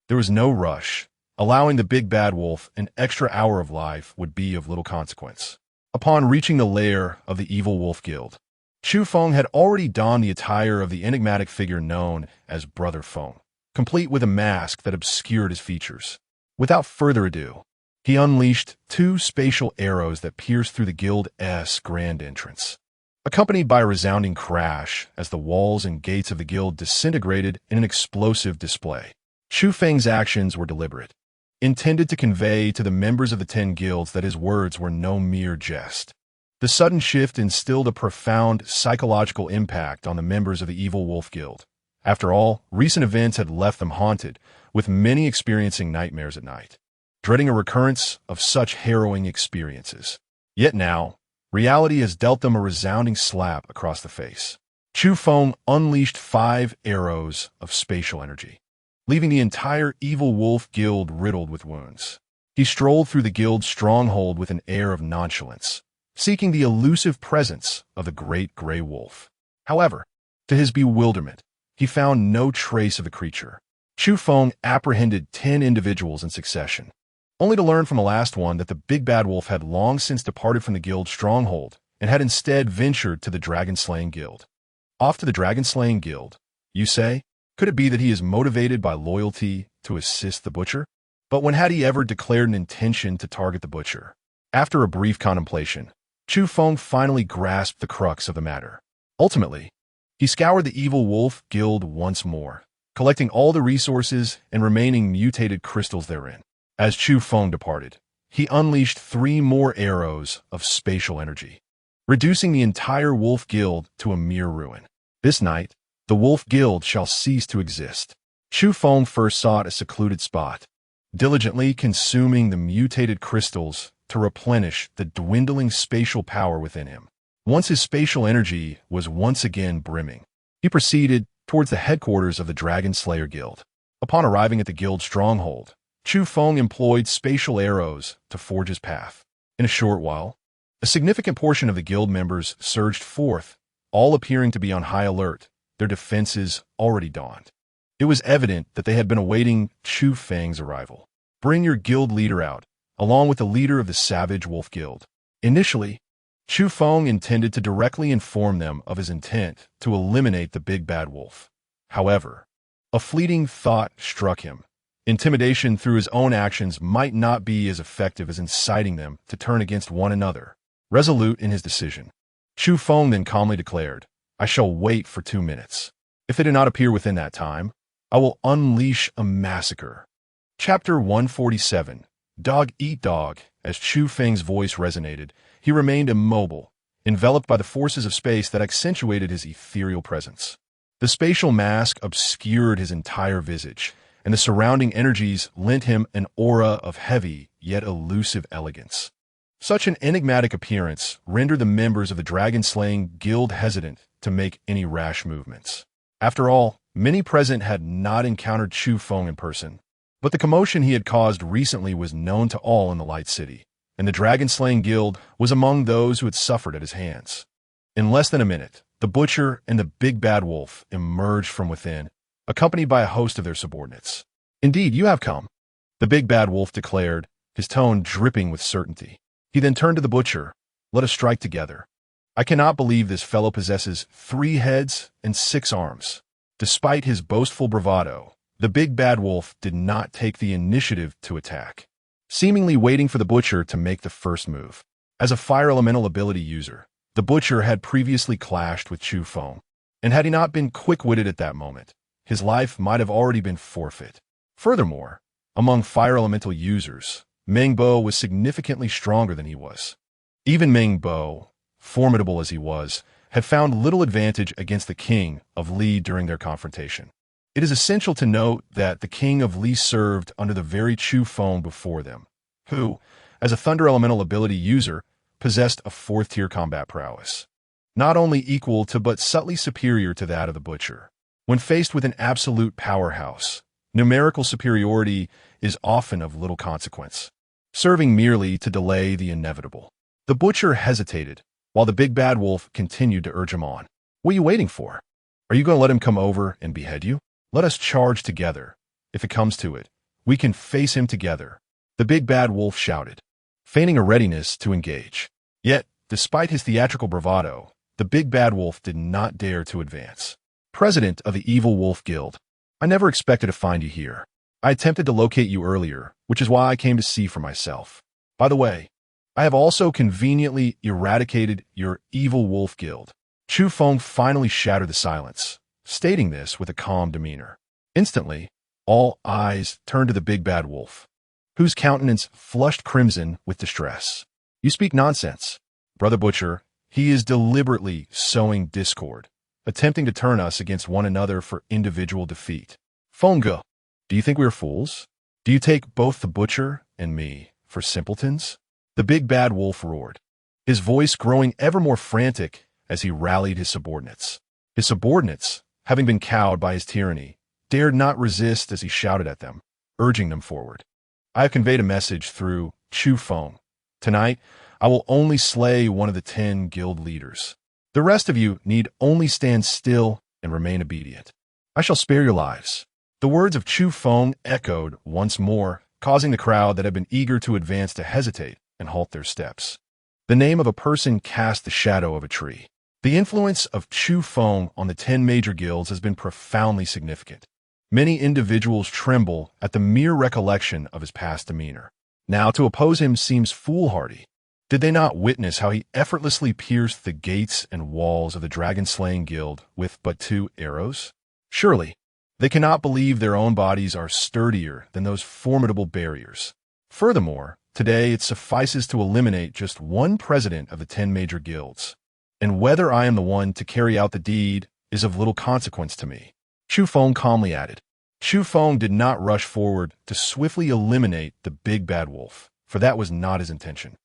S1: there was no rush. Allowing the big bad wolf an extra hour of life would be of little consequence. Upon reaching the lair of the evil wolf guild, Chu Feng had already donned the attire of the enigmatic figure known as Brother Feng, complete with a mask that obscured his features. Without further ado, He unleashed 2 spatial arrows that pierced through the guild's grand entrance, accompanied by a resounding crash as the walls and gates of the guild disintegrated in an explosive display. Chu Feng's actions were deliberate, intended to convey to the members of the 10 guilds that his words were no mere jest. The sudden shift instilled a profound psychological impact on the members of the Evil Wolf Guild. After all, recent events had left them haunted, with many experiencing nightmares at night, dreading a recurrence of such harrowing experiences. Yet now, reality has dealt them a resounding slap across the face. Chu Feng unleashed 5 arrows of spatial energy, leaving the entire Evil Wolf Guild riddled with wounds. He strolled through the guild's stronghold with an air of nonchalance, seeking the elusive presence of the great gray wolf. However, to his bewilderment, he found no trace of the creature. Chu Feng apprehended 10 individuals in succession, only to learn from the last one that the big bad wolf had long since departed from the guild's stronghold and had instead ventured to the dragon-slaying guild. Off to the dragon-slaying guild, you say? Could it be that he is motivated by loyalty to assist the butcher? But when had he ever declared an intention to target the butcher? After a brief contemplation, Chu Feng finally grasped the crux of the matter. Ultimately, he scoured the Evil Wolf Guild once more, collecting all the resources and remaining mutated crystals therein. As Chu Feng departed, he unleashed 3 more arrows of spatial energy, reducing the entire Wolf Guild to a mere ruin. This night, the Wolf Guild shall cease to exist. Chu Feng first sought a secluded spot, diligently consuming the mutated crystals to replenish the dwindling spatial power within him. Once his spatial energy was once again brimming, he proceeded towards the headquarters of the Dragon Slayer Guild. Upon arriving at the guild stronghold, Chu Feng employed spatial arrows to forge his path. In a short while, a significant portion of the guild members surged forth, all appearing to be on high alert, their defenses already dawned. It was evident that they had been awaiting Chu Feng's arrival. Bring your guild leader out, along with the leader of the Savage Wolf Guild. Initially, Chu Feng intended to directly inform them of his intent to eliminate the big bad wolf. However, a fleeting thought struck him. Intimidation through his own actions might not be as effective as inciting them to turn against one another. Resolute in his decision, Chu Feng then calmly declared, I shall wait for 2 minutes. If they do not appear within that time, I will unleash a massacre. Chapter 147. Dog Eat Dog. As Chu Feng's voice resonated, he remained immobile, enveloped by the forces of space that accentuated his ethereal presence. The spatial mask obscured his entire visage, and the surrounding energies lent him an aura of heavy yet elusive elegance. Such an enigmatic appearance rendered the members of the dragon-slaying guild hesitant to make any rash movements. After all, many present had not encountered Chu Feng in person, but the commotion he had caused recently was known to all in the Light City, and the dragon-slaying guild was among those who had suffered at his hands. In less than a minute, the butcher and the big bad wolf emerged from within, accompanied by a host of their subordinates. Indeed, you have come, the big bad wolf declared, his tone dripping with certainty. He then turned to the butcher. Let us strike together. I cannot believe this fellow possesses 3 heads and 6 arms. Despite his boastful bravado, the big bad wolf did not take the initiative to attack, seemingly waiting for the butcher to make the first move. As a fire elemental ability user, the butcher had previously clashed with Chu Feng, and had he not been quick-witted at that moment, his life might have already been forfeit. Furthermore, among fire elemental users, Meng Bo was significantly stronger than he was. Even Meng Bo, formidable as he was, had found little advantage against the King of Li during their confrontation. It is essential to note that the King of Li served under the very Chu Feng before them, who, as a Thunder Elemental ability user, possessed a 4th-tier combat prowess, not only equal to but subtly superior to that of the Butcher. When faced with an absolute powerhouse, numerical superiority is often of little consequence, serving merely to delay the inevitable. The Butcher hesitated, while the big bad wolf continued to urge him on. What are you waiting for? Are you going to let him come over and behead you? Let us charge together. If it comes to it, we can face him together, the big bad wolf shouted, feigning a readiness to engage. Yet, despite his theatrical bravado, the big bad wolf did not dare to advance. President of the Evil Wolf Guild, I never expected to find you here. I attempted to locate you earlier, which is why I came to see for myself. By the way, I have also conveniently eradicated your evil wolf guild." Chu Feng finally shattered the silence, stating this with a calm demeanor. Instantly, all eyes turned to the big bad wolf, whose countenance flushed crimson with distress. "You speak nonsense, Brother Butcher. He is deliberately sowing discord, attempting to turn us against one another for individual defeat. Fengge, do you think we are fools? Do you take both the butcher and me for simpletons?" The big bad wolf roared, his voice growing ever more frantic as he rallied his subordinates. His subordinates, having been cowed by his tyranny, dared not resist as he shouted at them, urging them forward. "I have conveyed a message through Chu Feng. Tonight, I will only slay one of the 10 guild leaders. The rest of you need only stand still and remain obedient. I shall spare your lives." The words of Chu Feng echoed once more, causing the crowd that had been eager to advance to hesitate and halt their steps. The name of a person cast the shadow of a tree. The influence of Chu Feng on the 10 major guilds has been profoundly significant. Many individuals tremble at the mere recollection of his past demeanor. Now to oppose him seems foolhardy. Did they not witness how he effortlessly pierced the gates and walls of the dragon-slaying guild with but 2 arrows? Surely, they cannot believe their own bodies are sturdier than those formidable barriers. Furthermore, today it suffices to eliminate just one president of the 10 major guilds. And whether I am the one to carry out the deed is of little consequence to me. Chu Feng calmly added. Chu Feng did not rush forward to swiftly eliminate the big bad wolf, for that was not his intention.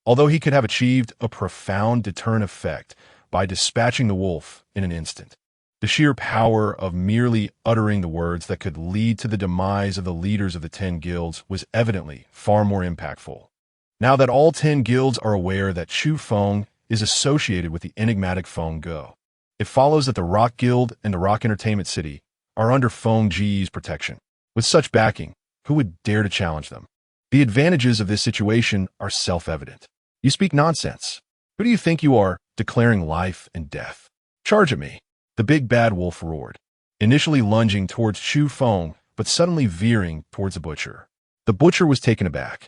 S1: Although he could have achieved a profound deterrent effect by dispatching the wolf in an instant, the sheer power of merely uttering the words that could lead to the demise of the leaders of the 10 guilds was evidently far more impactful. Now that all 10 guilds are aware that Chu Feng is associated with the enigmatic Fengge, it follows that the Rock Guild and the Rock Entertainment City are under Fengge's protection. With such backing, who would dare to challenge them? The advantages of this situation are self-evident. "You speak nonsense. Who do you think you are, declaring life and death? Charge at me," the big bad wolf roared, initially lunging towards Chu Feng, but suddenly veering towards the butcher. The butcher was taken aback.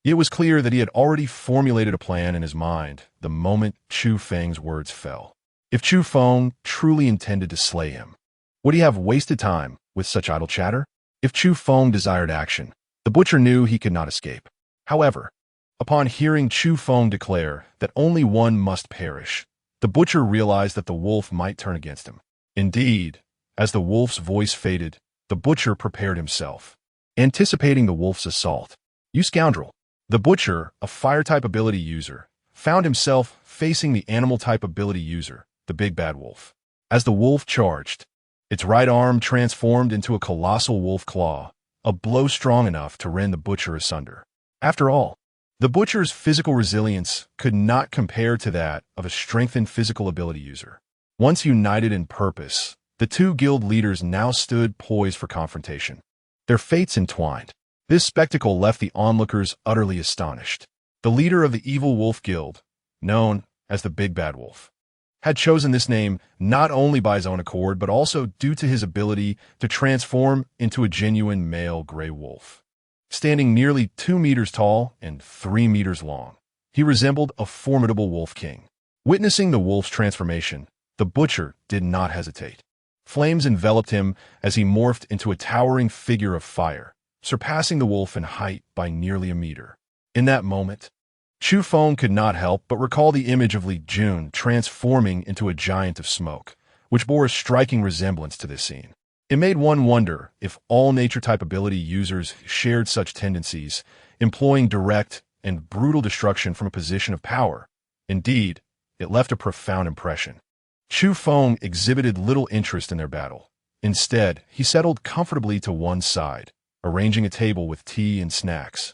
S1: It was clear that he had already formulated a plan in his mind the moment Chu Feng's words fell. If Chu Feng truly intended to slay him, would he have wasted time with such idle chatter? If Chu Feng desired action, the butcher knew he could not escape. However, upon hearing Chu Feng declare that only one must perish, the butcher realized that the wolf might turn against him. Indeed, as the wolf's voice faded, the butcher prepared himself, anticipating the wolf's assault. "You scoundrel!" The butcher, a fire-type ability user, found himself facing the animal-type ability user, the big bad wolf. As the wolf charged, its right arm transformed into a colossal wolf claw, a blow strong enough to rend the butcher asunder. After all, the butcher's physical resilience could not compare to that of a strengthened physical ability user. Once united in purpose, the 2 guild leaders now stood poised for confrontation, their fates entwined. This spectacle left the onlookers utterly astonished. The leader of the evil wolf guild, known as the Big Bad Wolf, had chosen this name not only by his own accord, but also due to his ability to transform into a genuine male gray wolf. Standing nearly 2 meters tall and 3 meters long, he resembled a formidable wolf king. Witnessing the wolf's transformation, the butcher did not hesitate. Flames enveloped him as he morphed into a towering figure of fire, surpassing the wolf in height by nearly a meter. In that moment, Chu Feng could not help but recall the image of Li Jun transforming into a giant of smoke, which bore a striking resemblance to this scene. It made one wonder if all nature-type ability users shared such tendencies, employing direct and brutal destruction from a position of power. Indeed, it left a profound impression. Chu Feng exhibited little interest in their battle. Instead, he settled comfortably to one side, arranging a table with tea and snacks,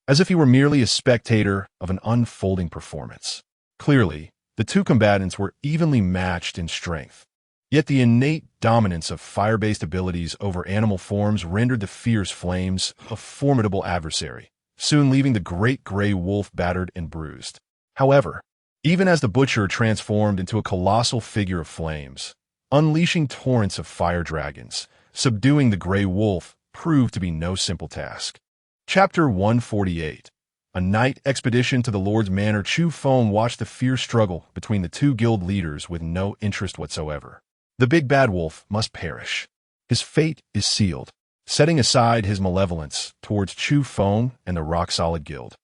S1: as if he were merely a spectator of an unfolding performance. Clearly, the 2 combatants were evenly matched in strength. Yet the innate dominance of fire-based abilities over animal forms rendered the fierce flames a formidable adversary, soon leaving the great gray wolf battered and bruised. However, even as the butcher transformed into a colossal figure of flames, unleashing torrents of fire dragons, subduing the gray wolf proved to be no simple task. Chapter 148. A night expedition to the Lord's Manor. Chu Feng watched the fierce struggle between the two guild leaders with no interest whatsoever. The big bad wolf must perish. His fate is sealed, setting aside his malevolence towards Chu Feng and the rock-solid guild.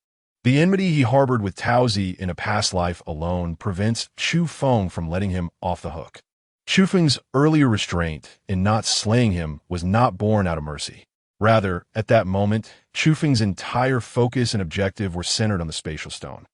S1: The enmity he harbored with Taozi in a past life alone prevents Chu Feng from letting him off the hook. Chu Feng's earlier restraint in not slaying him was not born out of mercy. Rather, at that moment, Chu Feng's entire focus and objective were centered on the spatial stone.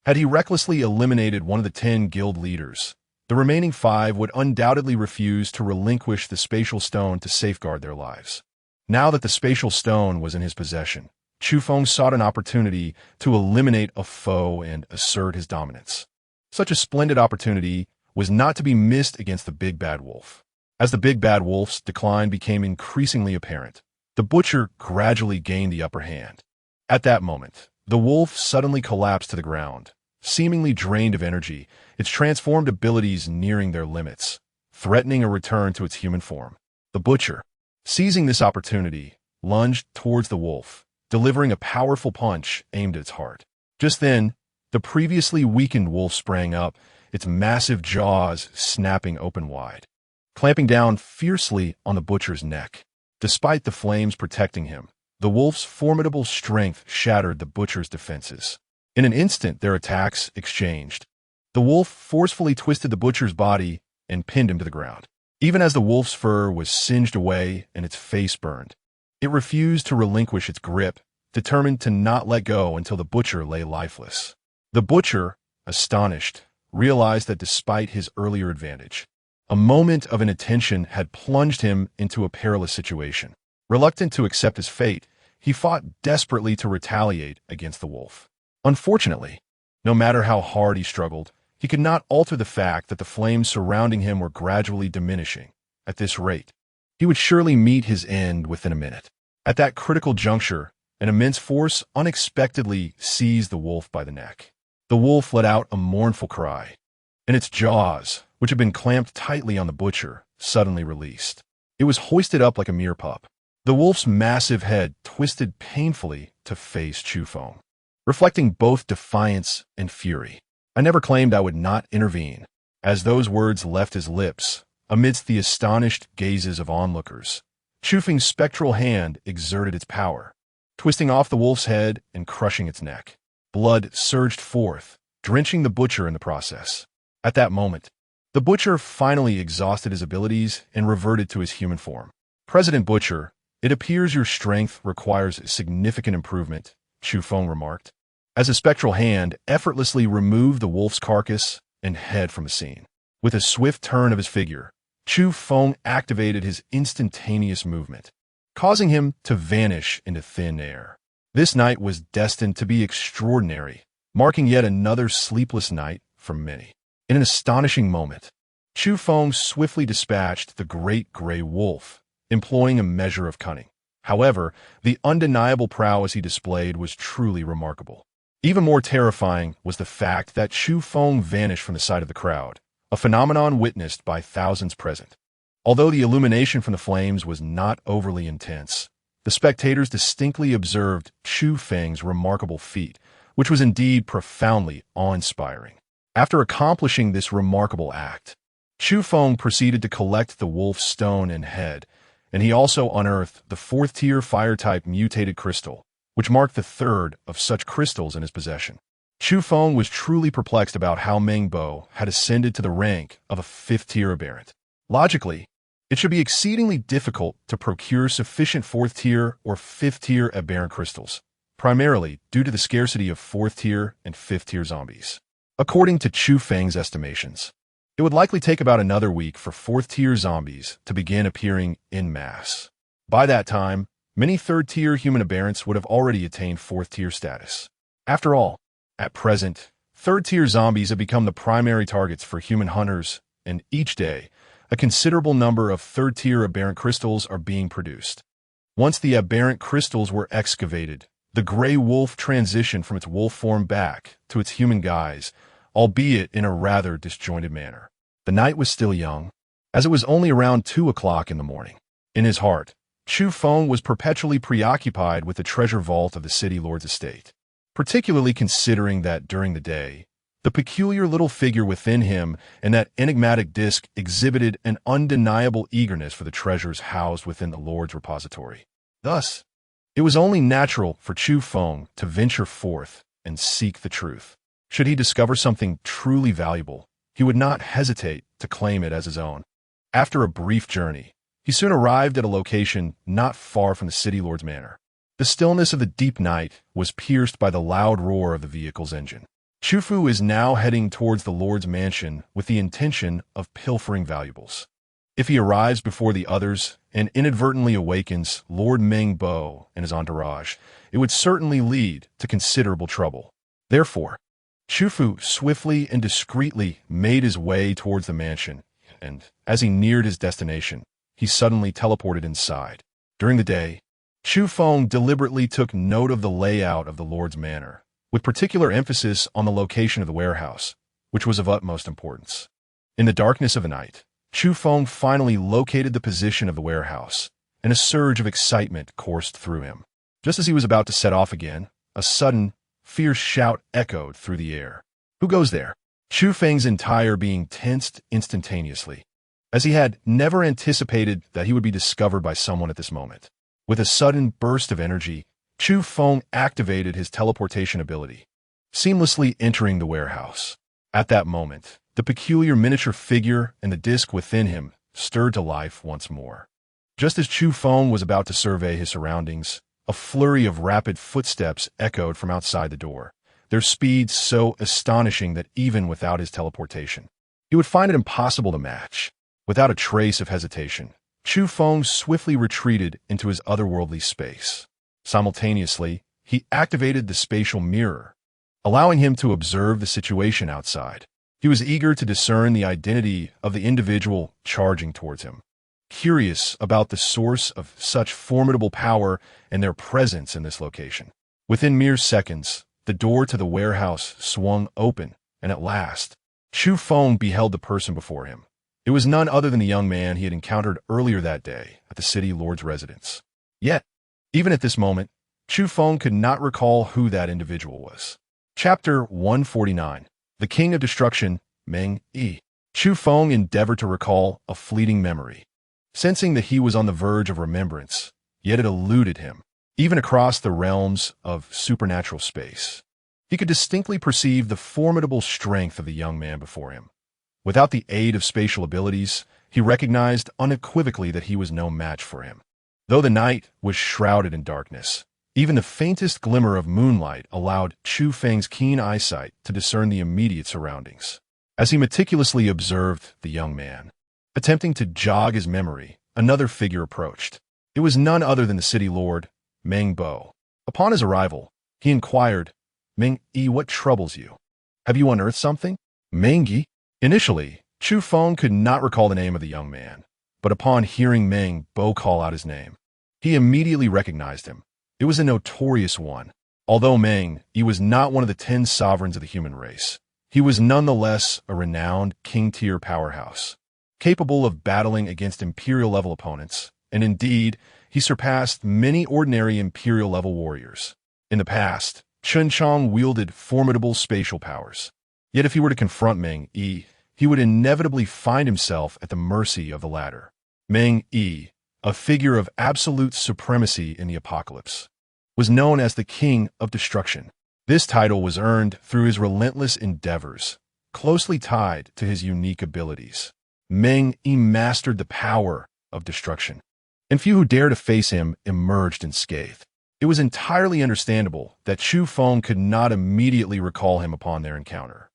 S1: Had he recklessly eliminated one of the 10 guild leaders, the remaining 5 would undoubtedly refuse to relinquish the spatial stone to safeguard their lives. Now that the spatial stone was in his possession, Chu Feng sought an opportunity to eliminate a foe and assert his dominance. Such a splendid opportunity was not to be missed against the big bad wolf. As the big bad wolf's decline became increasingly apparent, the butcher gradually gained the upper hand. At that moment, the wolf suddenly collapsed to the ground, seemingly drained of energy, its transformed abilities nearing their limits, threatening a return to its human form. The butcher, seizing this opportunity, lunged towards the wolf, delivering a powerful punch aimed at its heart. Just then, the previously weakened wolf sprang up, its massive jaws snapping open wide, clamping down fiercely on the butcher's neck. Despite the flames protecting him, the wolf's formidable strength shattered the butcher's defenses. In an instant, their attacks exchanged. The wolf forcefully twisted the butcher's body and pinned him to the ground. Even as the wolf's fur was singed away and its face burned, it refused to relinquish its grip, determined to not let go until the butcher lay lifeless. The butcher, astonished, realized that despite his earlier advantage, a moment of inattention had plunged him into a perilous situation. Reluctant to accept his fate, he fought desperately to retaliate against the wolf. Unfortunately, no matter how hard he struggled, he could not alter the fact that the flames surrounding him were gradually diminishing. At this rate, he would surely meet his end within a minute. At that critical juncture, an immense force unexpectedly seized the wolf by the neck. The wolf let out a mournful cry, and its jaws, which had been clamped tightly on the butcher, suddenly released. It was hoisted up like a mere pup. The wolf's massive head twisted painfully to face Chu Feng, reflecting both defiance and fury. "I never claimed I would not intervene." As those words left his lips, amidst the astonished gazes of onlookers, Chu Feng's spectral hand exerted its power, twisting off the wolf's head and crushing its neck. Blood surged forth, drenching the butcher in the process. At that moment, the butcher finally exhausted his abilities and reverted to his human form. "President Butcher, it appears your strength requires significant improvement," Chu Feng remarked, as a spectral hand effortlessly removed the wolf's carcass and head from the scene. With a swift turn of his figure, Chu Feng activated his instantaneous movement, causing him to vanish into thin air. This night was destined to be extraordinary, marking yet another sleepless night for many. In an astonishing moment, Chu Feng swiftly dispatched the great gray wolf, employing a measure of cunning. However, the undeniable prowess he displayed was truly remarkable. Even more terrifying was the fact that Chu Feng vanished from the sight of the crowd, a phenomenon witnessed by thousands present. Although the illumination from the flames was not overly intense, the spectators distinctly observed Chu Feng's remarkable feat, which was indeed profoundly awe-inspiring. After accomplishing this remarkable act, Chu Feng proceeded to collect the wolf's stone and head, and he also unearthed the 4th-tier fire-type mutated crystal, which marked the 3rd of such crystals in his possession. Chu Feng was truly perplexed about how Meng Bo had ascended to the rank of a 5th-tier aberrant. Logically, it should be exceedingly difficult to procure sufficient 4th-tier or 5th-tier aberrant crystals, primarily due to the scarcity of 4th-tier and 5th-tier zombies. According to Chu Feng's estimations, it would likely take about another week for 4th-tier zombies to begin appearing en masse. By that time, many 3rd-tier human aberrants would have already attained 4th-tier status. After all, at present, 3rd-tier zombies have become the primary targets for human hunters, and each day, a considerable number of 3rd-tier aberrant crystals are being produced. Once the aberrant crystals were excavated, the gray wolf transitioned from its wolf form back to its human guise, albeit in a rather disjointed manner. The night was still young, as it was only around 2 o'clock in the morning. In his heart, Chu Feng was perpetually preoccupied with the treasure vault of the city lord's estate, particularly considering that during the day, the peculiar little figure within him and that enigmatic disc exhibited an undeniable eagerness for the treasures housed within the lord's repository. Thus, it was only natural for Chu Feng to venture forth and seek the truth. Should he discover something truly valuable, he would not hesitate to claim it as his own. After a brief journey, he soon arrived at a location not far from the city lord's manor. The stillness of the deep night was pierced by the loud roar of the vehicle's engine. Chu Fu is now heading towards the lord's mansion with the intention of pilfering valuables. If he arrives before the others and inadvertently awakens Lord Meng Bo and his entourage, it would certainly lead to considerable trouble. Therefore, Chu Fu swiftly and discreetly made his way towards the mansion, and as he neared his destination, he suddenly teleported inside. During the day, Chu Feng deliberately took note of the layout of the lord's manor, with particular emphasis on the location of the warehouse, which was of utmost importance. In the darkness of the night, Chu Feng finally located the position of the warehouse, and a surge of excitement coursed through him. Just as he was about to set off again, a sudden, fierce shout echoed through the air. "Who goes there?" Chu Feng's entire being tensed instantaneously, as he had never anticipated that he would be discovered by someone at this moment. With a sudden burst of energy, Chu Feng activated his teleportation ability, seamlessly entering the warehouse. At that moment, the peculiar miniature figure and the disc within him stirred to life once more. Just as Chu Feng was about to survey his surroundings, a flurry of rapid footsteps echoed from outside the door, their speed so astonishing that even without his teleportation, he would find it impossible to match. Without a trace of hesitation, Chu Feng swiftly retreated into his otherworldly space. Simultaneously, he activated the spatial mirror, allowing him to observe the situation outside. He was eager to discern the identity of the individual charging towards him, curious about the source of such formidable power and their presence in this location. Within mere seconds, the door to the warehouse swung open, and at last, Chu Feng beheld the person before him. It was none other than the young man he had encountered earlier that day at the city lord's residence. Yet, even at this moment, Chu Feng could not recall who that individual was. Chapter 149. The King of Destruction, Meng Yi. Chu Feng endeavored to recall a fleeting memory, sensing that he was on the verge of remembrance, yet it eluded him. Even across the realms of supernatural space, he could distinctly perceive the formidable strength of the young man before him. Without the aid of spatial abilities, he recognized unequivocally that he was no match for him. Though the night was shrouded in darkness, even the faintest glimmer of moonlight allowed Chu Feng's keen eyesight to discern the immediate surroundings. As he meticulously observed the young man, attempting to jog his memory, another figure approached. It was none other than the city lord, Meng Bo. Upon his arrival, he inquired, "Meng Yi, what troubles you? Have you unearthed something?" Meng Yi? Initially, Chu Feng could not recall the name of the young man, but upon hearing Meng Bo call out his name, he immediately recognized him. It was a notorious one. Although Meng Yi was not one of the 10 sovereigns of the human race, he was nonetheless a renowned king-tier powerhouse, capable of battling against imperial-level opponents, and indeed, he surpassed many ordinary imperial-level warriors. In the past, Chen Chong wielded formidable spatial powers. Yet if he were to confront Meng Yi, he would inevitably find himself at the mercy of the latter. Meng Yi, a figure of absolute supremacy in the apocalypse, was known as the King of Destruction. This title was earned through his relentless endeavors, closely tied to his unique abilities. Meng Yi mastered the power of destruction, and few who dared to face him emerged unscathed. It was entirely understandable that Chu Feng could not immediately recall him upon their encounter.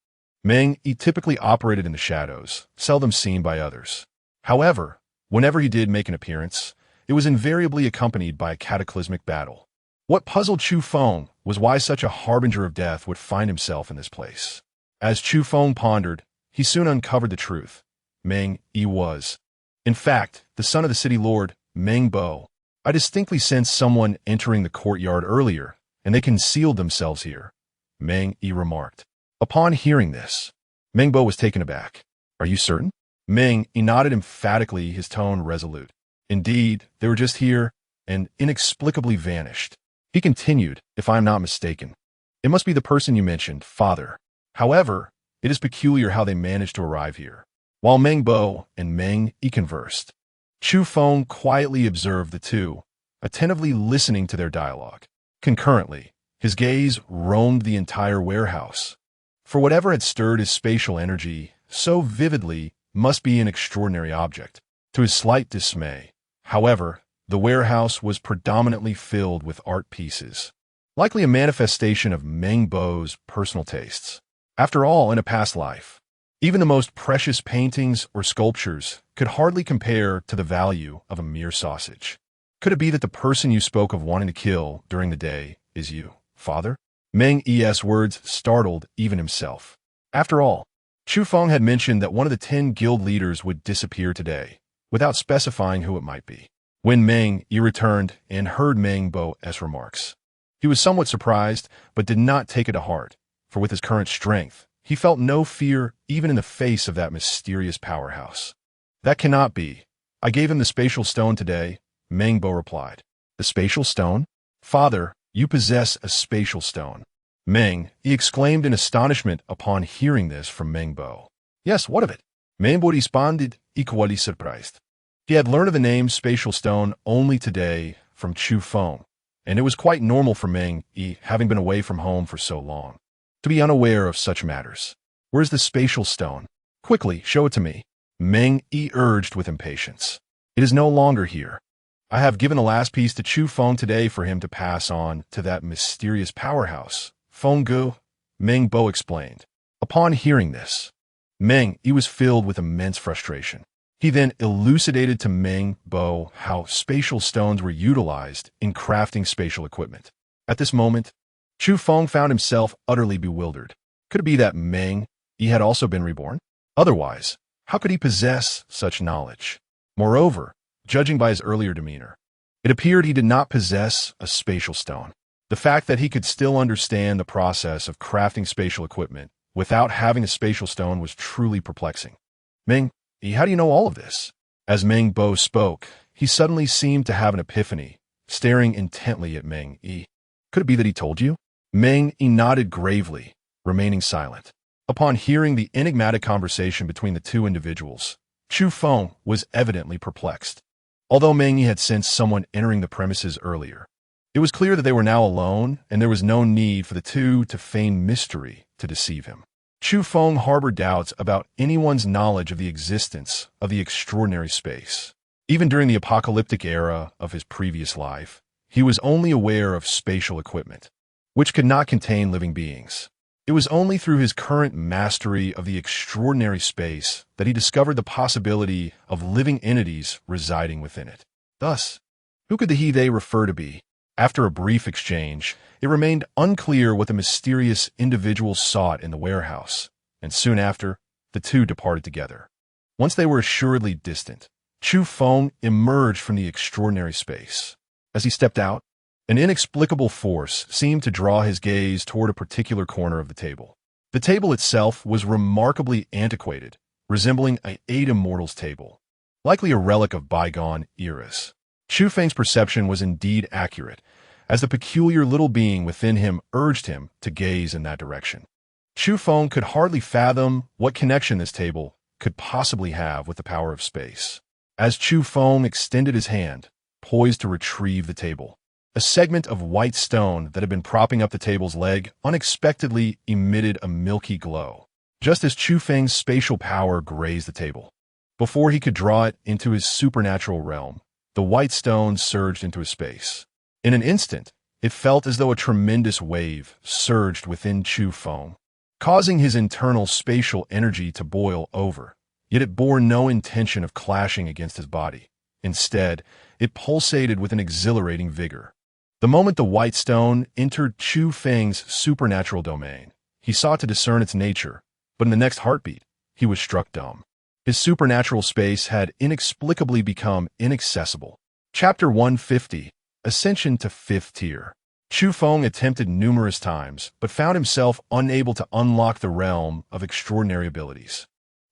S1: Meng Yi typically operated in the shadows, seldom seen by others. However, whenever he did make an appearance, it was invariably accompanied by a cataclysmic battle. What puzzled Chu Feng was why such a harbinger of death would find himself in this place. As Chu Feng pondered, he soon uncovered the truth. Meng Yi was, in fact, the son of the city lord, Meng Bo. "I distinctly sensed someone entering the courtyard earlier, and they concealed themselves here," Meng Yi remarked. Upon hearing this, Meng Bo was taken aback. "Are you certain?" Meng Yi nodded emphatically, his tone resolute. "Indeed, they were just here, and inexplicably vanished. He continued, "If I am not mistaken, it must be the person you mentioned, Father. However, it is peculiar how they managed to arrive here." While Meng Bo and Meng Yi conversed, Chu Feng quietly observed the two, attentively listening to their dialogue. Concurrently, his gaze roamed the entire warehouse. For whatever had stirred his spatial energy so vividly must be an extraordinary object. To his slight dismay, however, the warehouse was predominantly filled with art pieces, likely a manifestation of Meng Bo's personal tastes. After all, in a past life, even the most precious paintings or sculptures could hardly compare to the value of a mere sausage. Could it be that the person you spoke of wanting to kill during the day is you, Father? Meng Yi's words startled even himself. After all, Chu Feng had mentioned that one of the 10 guild leaders would disappear today, without specifying who it might be. When Meng Yi returned and heard Meng Bo's remarks, he was somewhat surprised, but did not take it to heart, for with his current strength, he felt no fear even in the face of that mysterious powerhouse. "That cannot be. I gave him the spatial stone today," Meng Bo replied. "The spatial stone? Father, you possess a spatial stone." Meng Yi exclaimed in astonishment upon hearing this from Meng Bo. "Yes, what of it?" Meng Bo responded, equally surprised. He had learned of the name spatial stone only today from Chu Feng, and it was quite normal for Meng Yi, having been away from home for so long, to be unaware of such matters. "Where's the spatial stone? Quickly, show it to me," Meng Yi urged with impatience. "It is no longer here. I have given the last piece to Chu Feng today for him to pass on to that mysterious powerhouse. Feng Gu," Meng Bo explained. Upon hearing this, Meng Yi was filled with immense frustration. He then elucidated to Meng Bo how spatial stones were utilized in crafting spatial equipment. At this moment, Chu Feng found himself utterly bewildered. Could it be that Meng Yi had also been reborn? Otherwise, how could he possess such knowledge? Moreover, judging by his earlier demeanor, it appeared he did not possess a spatial stone. The fact that he could still understand the process of crafting spatial equipment without having a spatial stone was truly perplexing. "Meng Yi, how do you know all of this?" As Meng Bo spoke, he suddenly seemed to have an epiphany, staring intently at Meng Yi. "Could it be that he told you?" Meng Yi nodded gravely, remaining silent. Upon hearing the enigmatic conversation between the two individuals, Chu Feng was evidently perplexed. Although Meng Yi had sensed someone entering the premises earlier, it was clear that they were now alone, and there was no need for the two to feign mystery to deceive him. Chu Feng harbored doubts about anyone's knowledge of the existence of the extraordinary space. Even during the apocalyptic era of his previous life, he was only aware of spatial equipment, which could not contain living beings. It was only through his current mastery of the extraordinary space that he discovered the possibility of living entities residing within it. Thus, who could the he-they refer to be? After a brief exchange, it remained unclear what the mysterious individual sought in the warehouse, and soon after, the two departed together. Once they were assuredly distant, Chu Feng emerged from the extraordinary space. As he stepped out, an inexplicable force seemed to draw his gaze toward a particular corner of the table. The table itself was remarkably antiquated, resembling an Eight Immortals table, likely a relic of bygone eras. Chu Feng's perception was indeed accurate, as the peculiar little being within him urged him to gaze in that direction. Chu Feng could hardly fathom what connection this table could possibly have with the power of space. As Chu Feng extended his hand, poised to retrieve the table, a segment of white stone that had been propping up the table's leg unexpectedly emitted a milky glow, just as Chu Feng's spatial power grazed the table. Before he could draw it into his supernatural realm, the white stone surged into his space. In an instant, it felt as though a tremendous wave surged within Chu Feng, causing his internal spatial energy to boil over, yet it bore no intention of clashing against his body. Instead, it pulsated with an exhilarating vigor. The moment the white stone entered Chu Feng's supernatural domain, he sought to discern its nature, but in the next heartbeat, he was struck dumb. His supernatural space had inexplicably become inaccessible. Chapter 150, Ascension to 5th Tier. Chu Feng attempted numerous times, but found himself unable to unlock the realm of extraordinary abilities.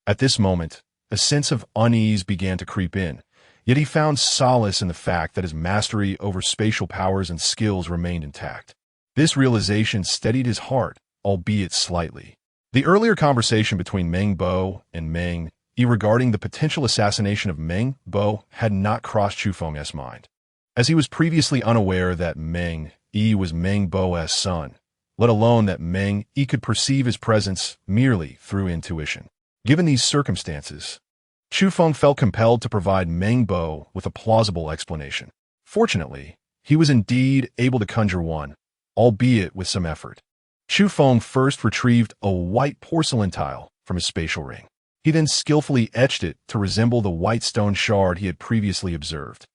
S1: At this moment, a sense of unease began to creep in, Yet he found solace in the fact that his mastery over spatial powers and skills remained intact. This realization steadied his heart, albeit slightly. The earlier conversation between Meng Bo and Meng Yi regarding the potential assassination of Meng Bo had not crossed Chu Feng's mind, as he was previously unaware that Meng Yi was Meng Bo's son, let alone that Meng Yi could perceive his presence merely through intuition. Given these circumstances, Chu Feng felt compelled to provide Meng Bo with a plausible explanation. Fortunately, he was indeed able to conjure one, albeit with some effort. Chu Feng first retrieved a white porcelain tile from his spatial ring. He then skillfully etched it to resemble the white stone shard he had previously observed,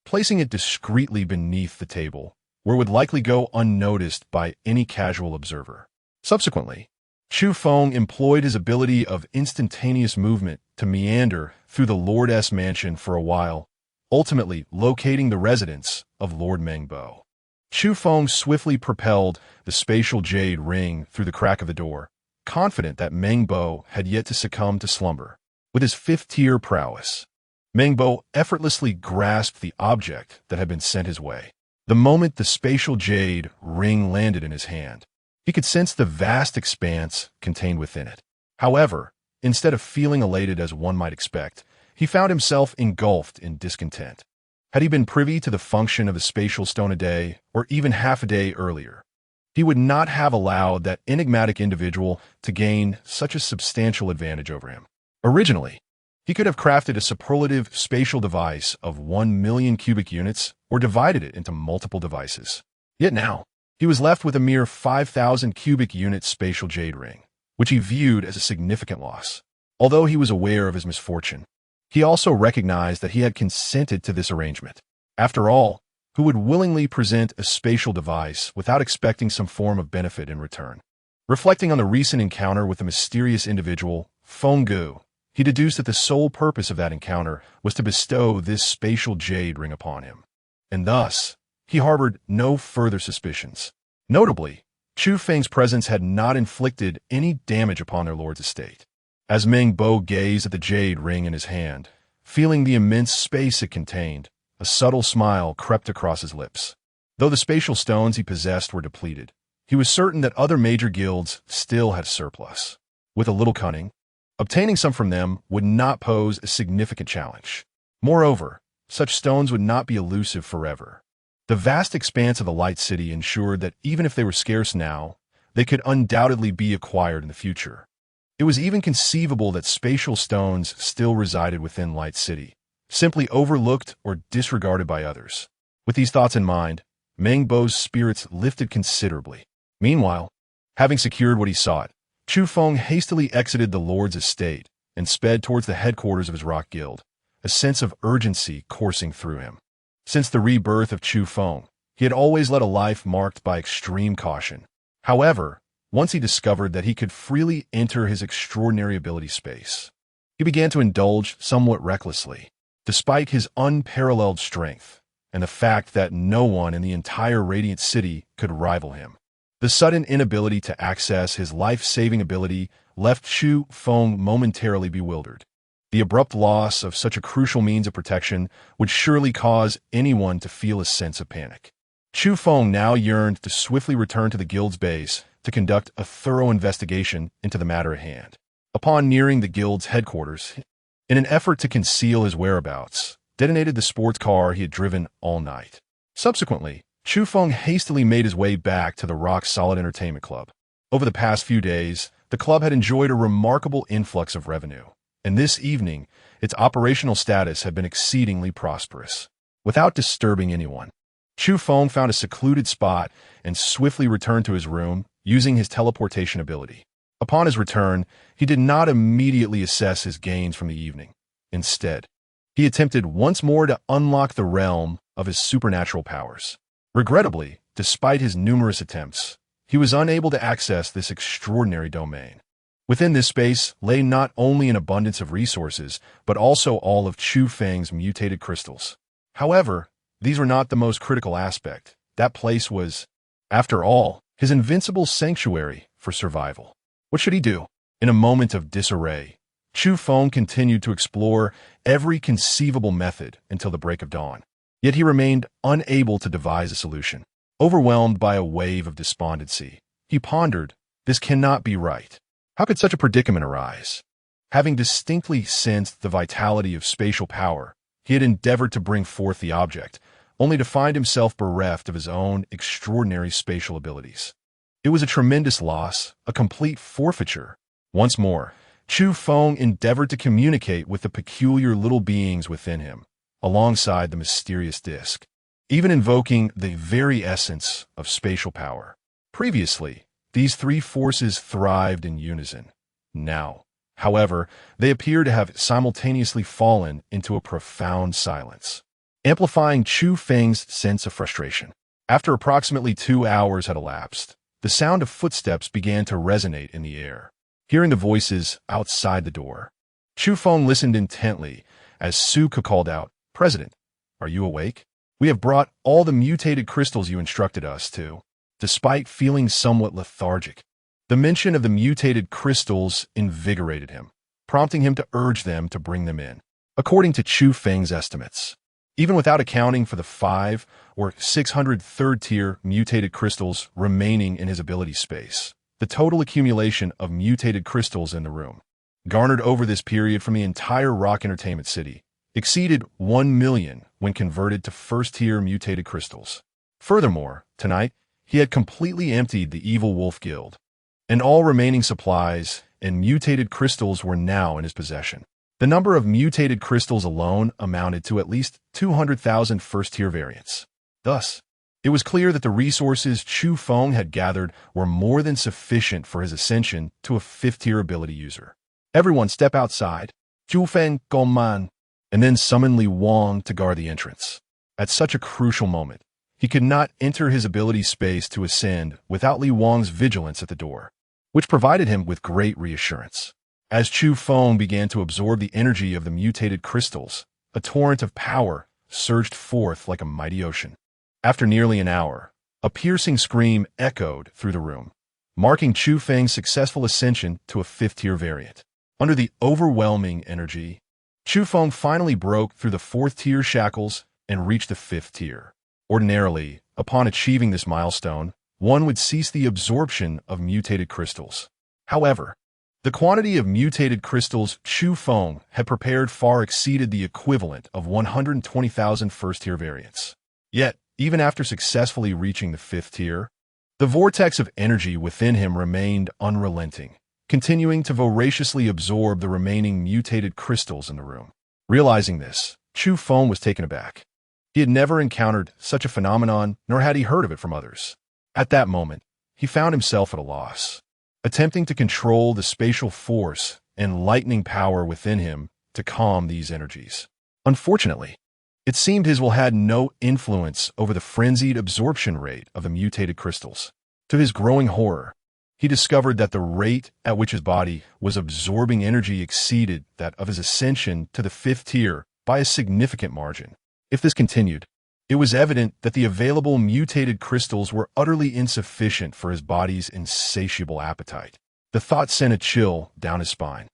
S1: placing it discreetly beneath the table, where it would likely go unnoticed by any casual observer. Subsequently, Chu Feng employed his ability of instantaneous movement to meander through the Lord's mansion for a while, ultimately locating the residence of Lord Meng Bo. Chu Feng swiftly propelled the spatial jade ring through the crack of the door, confident that Meng Bo had yet to succumb to slumber. With his fifth-tier prowess, Meng Bo effortlessly grasped the object that had been sent his way. The moment the spatial jade ring landed in his hand, he could sense the vast expanse contained within it. However, instead of feeling elated as one might expect, he found himself engulfed in discontent. Had he been privy to the function of the spatial stone a day, or even half a day earlier, he would not have allowed that enigmatic individual to gain such a substantial advantage over him. Originally, he could have crafted a superlative spatial device of 1 million cubic units or divided it into multiple devices. Yet now, he was left with a mere 5,000 cubic unit spatial jade ring, which he viewed as a significant loss. Although he was aware of his misfortune, he also recognized that he had consented to this arrangement. After all, who would willingly present a spatial device without expecting some form of benefit in return? Reflecting on the recent encounter with the mysterious individual, Feng Gu, he deduced that the sole purpose of that encounter was to bestow this spatial jade ring upon him. And thus, he harbored no further suspicions. Notably, Chu Feng's presence had not inflicted any damage upon their lord's estate. As Meng Bo gazed at the jade ring in his hand, feeling the immense space it contained, a subtle smile crept across his lips. Though the spatial stones he possessed were depleted, he was certain that other major guilds still had surplus. With a little cunning, obtaining some from them would not pose a significant challenge. Moreover, such stones would not be elusive forever. The vast expanse of the Light City ensured that even if they were scarce now, they could undoubtedly be acquired in the future. It was even conceivable that spatial stones still resided within Light City, simply overlooked or disregarded by others. With these thoughts in mind, Meng Bo's spirits lifted considerably. Meanwhile, having secured what he sought, Chu Feng hastily exited the lord's estate and sped towards the headquarters of his rock guild, a sense of urgency coursing through him. Since the rebirth of Chu Feng, he had always led a life marked by extreme caution. However, once he discovered that he could freely enter his extraordinary ability space, he began to indulge somewhat recklessly. Despite his unparalleled strength and the fact that no one in the entire Radiant City could rival him, the sudden inability to access his life-saving ability left Chu Feng momentarily bewildered. The abrupt loss of such a crucial means of protection would surely cause anyone to feel a sense of panic. Chu Feng now yearned to swiftly return to the guild's base to conduct a thorough investigation into the matter at hand. Upon nearing the guild's headquarters, in an effort to conceal his whereabouts, detonated the sports car he had driven all night. Subsequently, Chu Feng hastily made his way back to the Rock Solid Entertainment Club. Over the past few days, the club had enjoyed a remarkable influx of revenue, and this evening, its operational status had been exceedingly prosperous. Without disturbing anyone, Chu Feng found a secluded spot and swiftly returned to his room using his teleportation ability. Upon his return, he did not immediately assess his gains from the evening. Instead, he attempted once more to unlock the realm of his supernatural powers. Regrettably, despite his numerous attempts, he was unable to access this extraordinary domain. Within this space lay not only an abundance of resources, but also all of Chu Feng's mutated crystals. However, these were not the most critical aspect. That place was, after all, his invincible sanctuary for survival. What should he do? In a moment of disarray, Chu Feng continued to explore every conceivable method until the break of dawn. Yet he remained unable to devise a solution. Overwhelmed by a wave of despondency, he pondered, this cannot be right. How could such a predicament arise? Having distinctly sensed the vitality of spatial power, he had endeavored to bring forth the object, only to find himself bereft of his own extraordinary spatial abilities. It was a tremendous loss, a complete forfeiture. Once more, Chu Feng endeavored to communicate with the peculiar little beings within him, alongside the mysterious disk, even invoking the very essence of spatial power. Previously, these three forces thrived in unison. Now, however, they appear to have simultaneously fallen into a profound silence, amplifying Chu Feng's sense of frustration. After approximately 2 hours had elapsed, the sound of footsteps began to resonate in the air. Hearing the voices outside the door, Chu Feng listened intently as Suke called out, "President, are you awake? We have brought all the mutated crystals you instructed us to." Despite feeling somewhat lethargic, the mention of the mutated crystals invigorated him, prompting him to urge them to bring them in. According to Chu Feng's estimates, even without accounting for the 5 or 600 third-tier mutated crystals remaining in his ability space, the total accumulation of mutated crystals in the room, garnered over this period from the entire Rock Entertainment City, exceeded 1 million when converted to first-tier mutated crystals. Furthermore, tonight, he had completely emptied the Evil Wolf Guild, and all remaining supplies and mutated crystals were now in his possession. The number of mutated crystals alone amounted to at least 200,000 first-tier variants. Thus, it was clear that the resources Chu Feng had gathered were more than sufficient for his ascension to a 5th-tier ability user. Everyone step outside, Chu Feng Gongman, and then summon Li Wang to guard the entrance. At such a crucial moment, he could not enter his ability space to ascend without Li Wang's vigilance at the door, which provided him with great reassurance. As Chu Feng began to absorb the energy of the mutated crystals, a torrent of power surged forth like a mighty ocean. After nearly an hour, a piercing scream echoed through the room, marking Chu Feng's successful ascension to a 5th-tier variant. Under the overwhelming energy, Chu Feng finally broke through the 4th-tier shackles and reached the 5th tier. Ordinarily, upon achieving this milestone, one would cease the absorption of mutated crystals. However, the quantity of mutated crystals Chu Feng had prepared far exceeded the equivalent of 120,000 first-tier variants. Yet, even after successfully reaching the 5th tier, the vortex of energy within him remained unrelenting, continuing to voraciously absorb the remaining mutated crystals in the room. Realizing this, Chu Feng was taken aback. He had never encountered such a phenomenon, nor had he heard of it from others. At that moment, he found himself at a loss, attempting to control the spatial force and lightning power within him to calm these energies. Unfortunately, it seemed his will had no influence over the frenzied absorption rate of the mutated crystals. To his growing horror, he discovered that the rate at which his body was absorbing energy exceeded that of his ascension to the 5th tier by a significant margin. If this continued, it was evident that the available mutated crystals were utterly insufficient for his body's insatiable appetite. The thought sent a chill down his spine.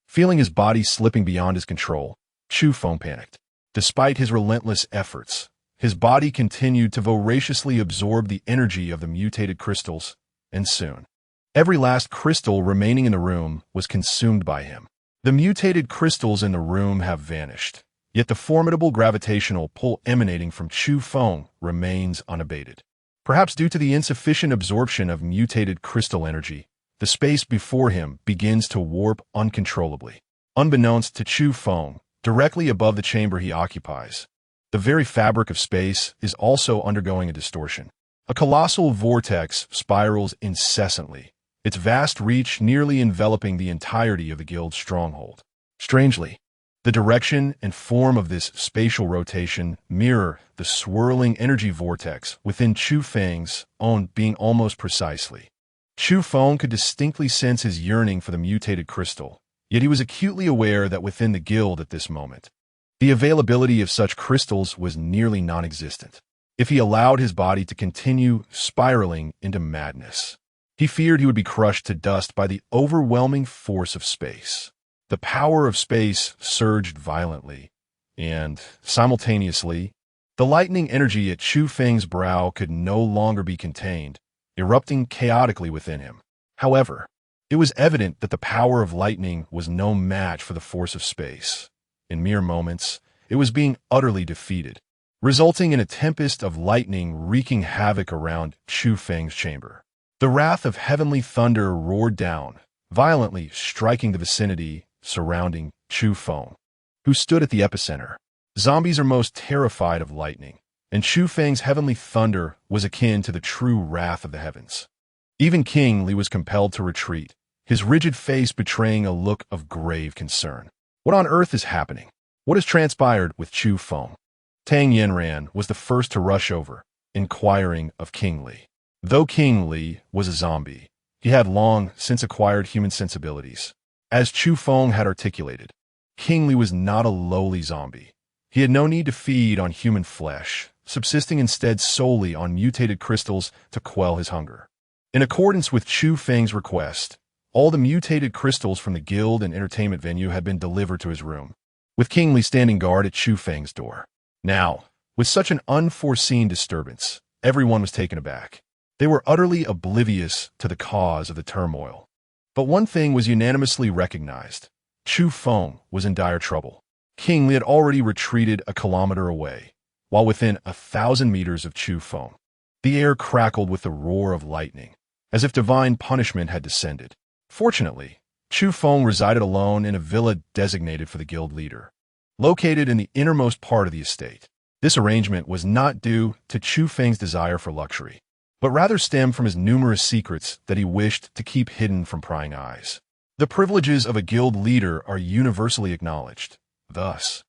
S1: Feeling his body slipping beyond his control, Chu Feng panicked. Despite his relentless efforts, his body continued to voraciously absorb the energy of the mutated crystals, and soon, every last crystal remaining in the room was consumed by him. The mutated crystals in the room have vanished, yet the formidable gravitational pull emanating from Chu Feng remains unabated. Perhaps due to the insufficient absorption of mutated crystal energy, the space before him begins to warp uncontrollably. Unbeknownst to Chu Feng, directly above the chamber he occupies, the very fabric of space is also undergoing a distortion. A colossal vortex spirals incessantly, its vast reach nearly enveloping the entirety of the guild's stronghold. Strangely, the direction and form of this spatial rotation mirror the swirling energy vortex within Chu Feng's own being almost precisely. Chu Feng could distinctly sense his yearning for the mutated crystal, yet he was acutely aware that within the guild at this moment, the availability of such crystals was nearly non-existent. If he allowed his body to continue spiraling into madness, he feared he would be crushed to dust by the overwhelming force of space. The power of space surged violently, and, simultaneously, the lightning energy at Chu Feng's brow could no longer be contained, erupting chaotically within him. However, it was evident that the power of lightning was no match for the force of space. In mere moments, it was being utterly defeated, resulting in a tempest of lightning wreaking havoc around Chu Feng's chamber. The wrath of heavenly thunder roared down, violently striking the vicinity surrounding Chu Feng, who stood at the epicenter. Zombies are most terrified of lightning, and Chu Feng's heavenly thunder was akin to the true wrath of the heavens. Even King Li was compelled to retreat, his rigid face betraying a look of grave concern. What on earth is happening? What has transpired with Chu Feng? Tang Yanran was the first to rush over, inquiring of King Li. Though King Li was a zombie, he had long since acquired human sensibilities. As Chu Feng had articulated, King Li was not a lowly zombie. He had no need to feed on human flesh, subsisting instead solely on mutated crystals to quell his hunger. In accordance with Chu Feng's request, all the mutated crystals from the guild and entertainment venue had been delivered to his room, with King Li standing guard at Chu Feng's door. Now, with such an unforeseen disturbance, everyone was taken aback. They were utterly oblivious to the cause of the turmoil. But one thing was unanimously recognized. Chu Feng was in dire trouble. King Li had already retreated a kilometer away, while within 1,000 meters of Chu Feng. The air crackled with the roar of lightning, as if divine punishment had descended. Fortunately, Chu Feng resided alone in a villa designated for the guild leader, located in the innermost part of the estate. This arrangement was not due to Chu Feng's desire for luxury, but rather stemmed from his numerous secrets that he wished to keep hidden from prying eyes. The privileges of a guild leader are universally acknowledged. Thus,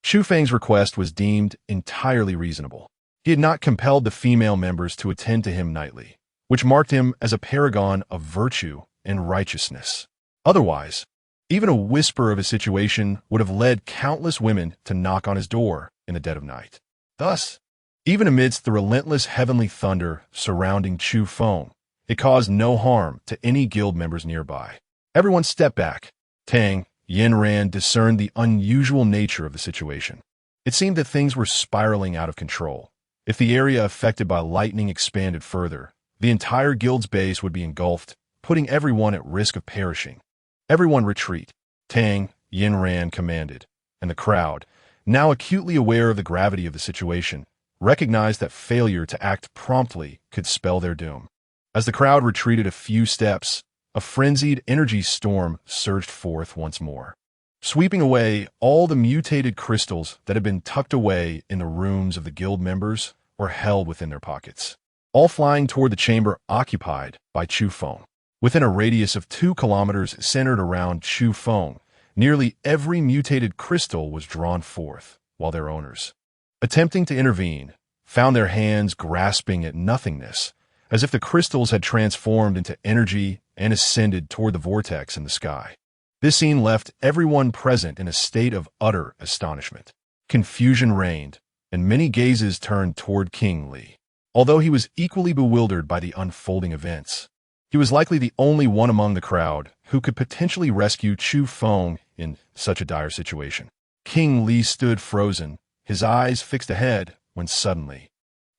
S1: Chu Feng's request was deemed entirely reasonable. He had not compelled the female members to attend to him nightly, which marked him as a paragon of virtue and righteousness. Otherwise, even a whisper of his situation would have led countless women to knock on his door in the dead of night. Thus, even amidst the relentless heavenly thunder surrounding Chu Feng, it caused no harm to any guild members nearby. Everyone stepped back. Tang Yanran discerned the unusual nature of the situation. It seemed that things were spiraling out of control. If the area affected by lightning expanded further, the entire guild's base would be engulfed, putting everyone at risk of perishing. Everyone retreat, Tang Yanran commanded, and the crowd, now acutely aware of the gravity of the situation, recognized that failure to act promptly could spell their doom. As the crowd retreated a few steps, a frenzied energy storm surged forth once more, sweeping away all the mutated crystals that had been tucked away in the rooms of the guild members or held within their pockets, all flying toward the chamber occupied by Chu Feng. Within a radius of 2 kilometers centered around Chu Feng, nearly every mutated crystal was drawn forth, while their owners, attempting to intervene, found their hands grasping at nothingness, as if the crystals had transformed into energy and ascended toward the vortex in the sky. This scene left everyone present in a state of utter astonishment. Confusion reigned, and many gazes turned toward King Li. Although he was equally bewildered by the unfolding events, he was likely the only one among the crowd who could potentially rescue Chu Feng in such a dire situation. King Li stood frozen, his eyes fixed ahead, when suddenly,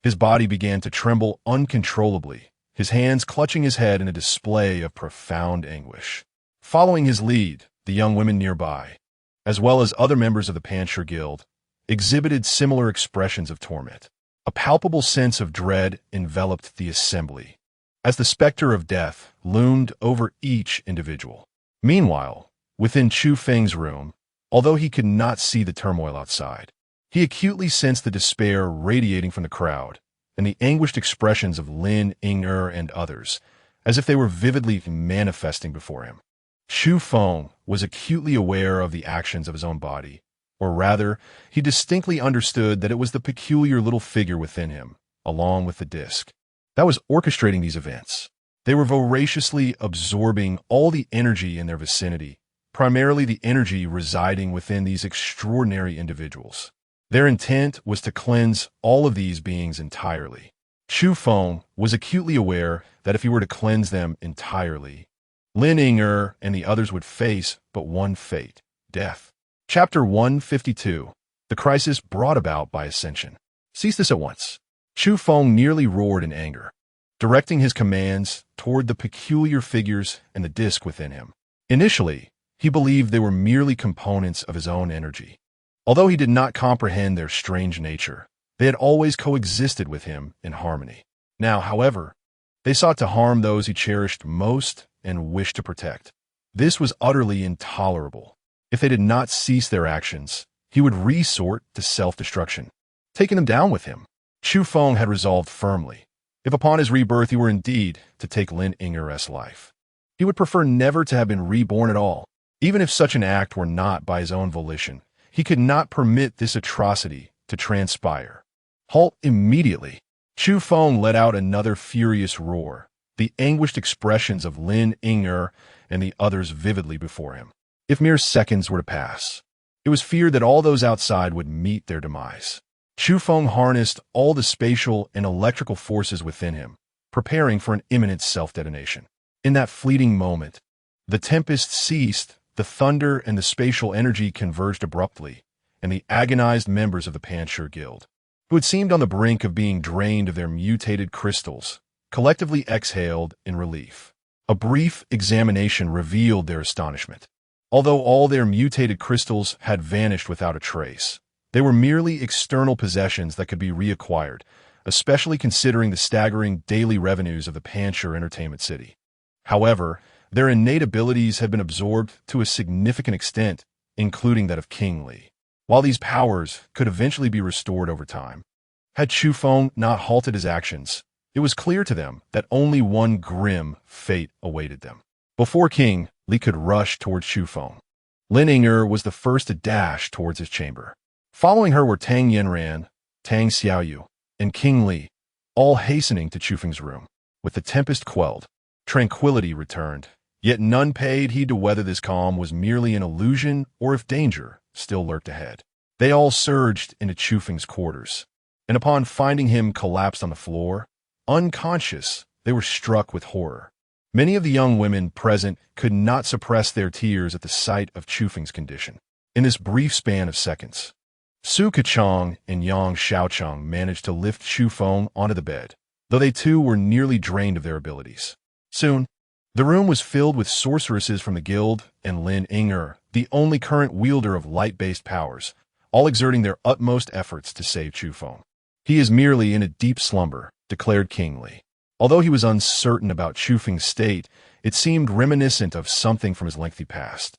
S1: his body began to tremble uncontrollably, his hands clutching his head in a display of profound anguish. Following his lead, the young women nearby, as well as other members of the Pancher Guild, exhibited similar expressions of torment. A palpable sense of dread enveloped the assembly, as the specter of death loomed over each individual. Meanwhile, within Chu Feng's room, although he could not see the turmoil outside, he acutely sensed the despair radiating from the crowd and the anguished expressions of Lin Ying'er and others, as if they were vividly manifesting before him. Chu Feng was acutely aware of the actions of his own body, or rather, he distinctly understood that it was the peculiar little figure within him, along with the disc, that was orchestrating these events. They were voraciously absorbing all the energy in their vicinity, primarily the energy residing within these extraordinary individuals. Their intent was to cleanse all of these beings entirely. Chu Feng was acutely aware that if he were to cleanse them entirely, Lin Ying'er and the others would face but one fate: death. Chapter 152. The crisis brought about by ascension. Cease this at once. Chu Feng nearly roared in anger, directing his commands toward the peculiar figures and the disk within him. Initially, he believed they were merely components of his own energy. Although he did not comprehend their strange nature, they had always coexisted with him in harmony. Now, however, they sought to harm those he cherished most and wished to protect. This was utterly intolerable. If they did not cease their actions, he would resort to self-destruction, taking them down with him. Chu Feng had resolved firmly, if upon his rebirth he were indeed to take Lin Ying'er's life, he would prefer never to have been reborn at all. Even if such an act were not by his own volition, he could not permit this atrocity to transpire. Halt immediately! Chu Feng let out another furious roar, the anguished expressions of Lin Ying'er and the others vividly before him. If mere seconds were to pass, it was feared that all those outside would meet their demise. Chu Feng harnessed all the spatial and electrical forces within him, preparing for an imminent self-detonation. In that fleeting moment, the tempest ceased, the thunder and the spatial energy converged abruptly, and the agonized members of the Panshur Guild, who had seemed on the brink of being drained of their mutated crystals, collectively exhaled in relief. A brief examination revealed their astonishment. Although all their mutated crystals had vanished without a trace, they were merely external possessions that could be reacquired, especially considering the staggering daily revenues of the Panshur Entertainment City. However, their innate abilities had been absorbed to a significant extent, including that of King Li. While these powers could eventually be restored over time, had Chu Feng not halted his actions, it was clear to them that only one grim fate awaited them. Before King Li could rush towards Chu Feng, Lin Ying'er was the first to dash towards his chamber. Following her were Tang Yanran, Tang Xiaoyu, and King Li, all hastening to Chu Feng's room. With the tempest quelled, tranquility returned, yet none paid heed to whether this calm was merely an illusion or if danger still lurked ahead. They all surged into Chu Feng's quarters, and upon finding him collapsed on the floor, unconscious, they were struck with horror. Many of the young women present could not suppress their tears at the sight of Chu Feng's condition. In this brief span of seconds, Su Kachong and Yang Xiaocheng managed to lift Chu Feng onto the bed, though they too were nearly drained of their abilities. Soon, the room was filled with sorceresses from the guild and Lin Ying'er, the only current wielder of light-based powers, all exerting their utmost efforts to save Chu Feng. He is merely in a deep slumber, declared King Li. Although he was uncertain about Chu Feng's state, it seemed reminiscent of something from his lengthy past.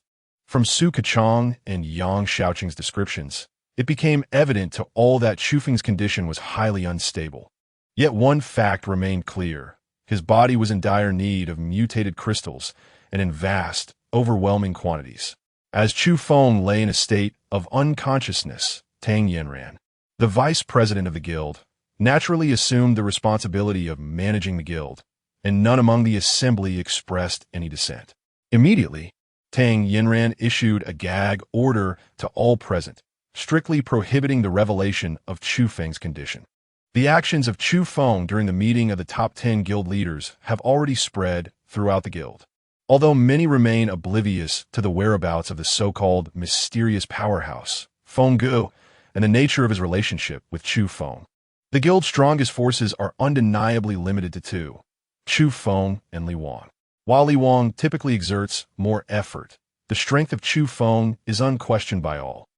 S1: From Su Kachong and Yang Xiaocheng's descriptions, it became evident to all that Chu Feng's condition was highly unstable. Yet one fact remained clear. His body was in dire need of mutated crystals and in vast, overwhelming quantities. As Chu Feng lay in a state of unconsciousness, Tang Yanran, the vice president of the guild, naturally assumed the responsibility of managing the guild, and none among the assembly expressed any dissent. Immediately, Tang Yanran issued a gag order to all present, strictly prohibiting the revelation of Chu Feng's condition. The actions of Chu Feng during the meeting of the top 10 guild leaders have already spread throughout the guild. Although many remain oblivious to the whereabouts of the so-called mysterious powerhouse, Feng Gu, and the nature of his relationship with Chu Feng, the guild's strongest forces are undeniably limited to two: Chu Feng and Li Wang. While Li Wang typically exerts more effort, the strength of Chu Feng is unquestioned by all.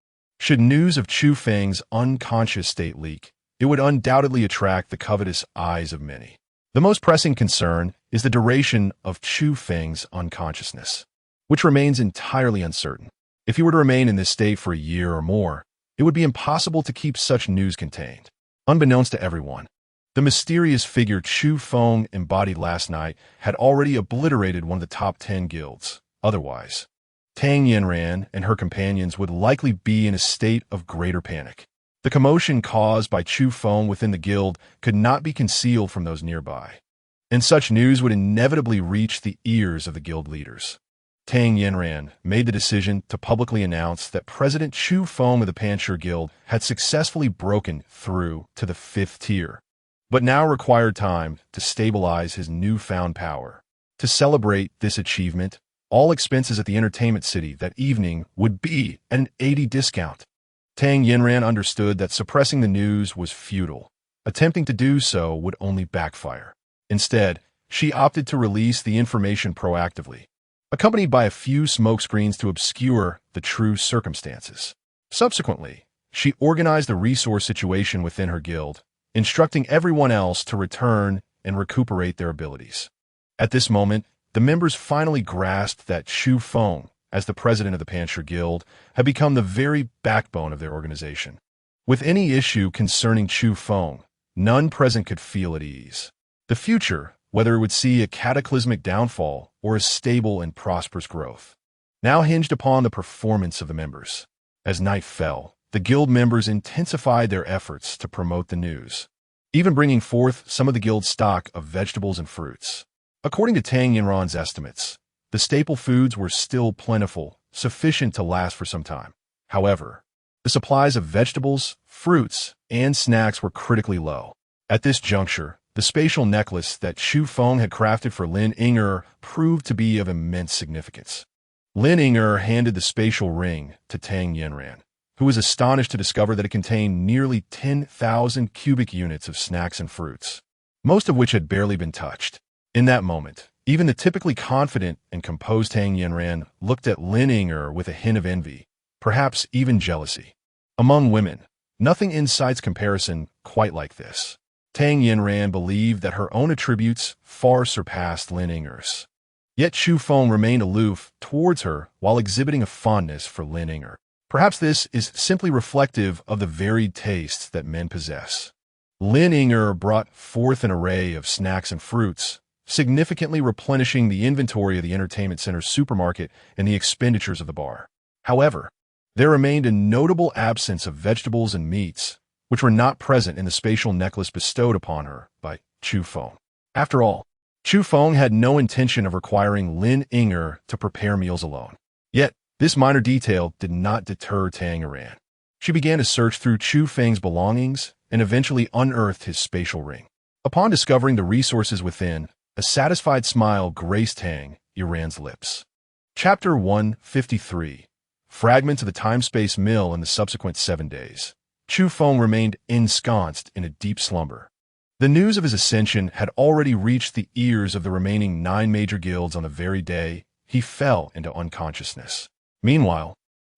S1: Should news of Chu Feng's unconscious state leak, it would undoubtedly attract the covetous eyes of many. The most pressing concern is the duration of Chu Feng's unconsciousness, which remains entirely uncertain. If he were to remain in this state for a year or more, it would be impossible to keep such news contained. Unbeknownst to everyone, the mysterious figure Chu Feng embodied last night had already obliterated one of the top 10 guilds. Otherwise, Tang Yanran and her companions would likely be in a state of greater panic. The commotion caused by Chu Feng within the guild could not be concealed from those nearby, and such news would inevitably reach the ears of the guild leaders. Tang Yanran made the decision to publicly announce that President Chu Feng of the Panshur Guild had successfully broken through to the 5th tier, but now required time to stabilize his newfound power. To celebrate this achievement, all expenses at the entertainment city that evening would be an 80% discount. Tang Yinran understood that suppressing the news was futile. Attempting to do so would only backfire. Instead, she opted to release the information proactively, accompanied by a few smokescreens to obscure the true circumstances. Subsequently, she organized a resource situation within her guild, instructing everyone else to return and recuperate their abilities. At this moment, the members finally grasped that Chu Feng, as the president of the Panshir Guild, had become the very backbone of their organization. With any issue concerning Chu Feng, none present could feel at ease. The future, whether it would see a cataclysmic downfall or a stable and prosperous growth, now hinged upon the performance of the members. As night fell, the guild members intensified their efforts to promote the news, even bringing forth some of the guild's stock of vegetables and fruits. According to Tang Yinran's estimates, the staple foods were still plentiful, sufficient to last for some time. However, the supplies of vegetables, fruits, and snacks were critically low. At this juncture, the spatial necklace that Chu Feng had crafted for Lin Ying'er proved to be of immense significance. Lin Ying'er handed the spatial ring to Tang Yinran, who was astonished to discover that it contained nearly 10,000 cubic units of snacks and fruits, most of which had barely been touched. In that moment, even the typically confident and composed Tang Yinran looked at Lin Ying'er with a hint of envy, perhaps even jealousy. Among women, nothing incites comparison quite like this. Tang Yinran believed that her own attributes far surpassed Lin Ying'er's. Yet Chu Feng remained aloof towards her while exhibiting a fondness for Lin Ying'er. Perhaps this is simply reflective of the varied tastes that men possess. Lin Ying'er brought forth an array of snacks and fruits, significantly replenishing the inventory of the entertainment center's supermarket and the expenditures of the bar. However, there remained a notable absence of vegetables and meats, which were not present in the spatial necklace bestowed upon her by Chu Feng. After all, Chu Feng had no intention of requiring Lin Ying'er to prepare meals alone. Yet, this minor detail did not deter Tang Yinran. She began to search through Chu Feng's belongings and eventually unearthed his spatial ring. Upon discovering the resources within, a satisfied smile graced Tang Yinran's lips. Chapter 153. Fragments of the time-space mill in the subsequent 7 days. Chu Feng remained ensconced in a deep slumber. The news of his ascension had already reached the ears of the remaining 9 major guilds on the very day he fell into unconsciousness. Meanwhile,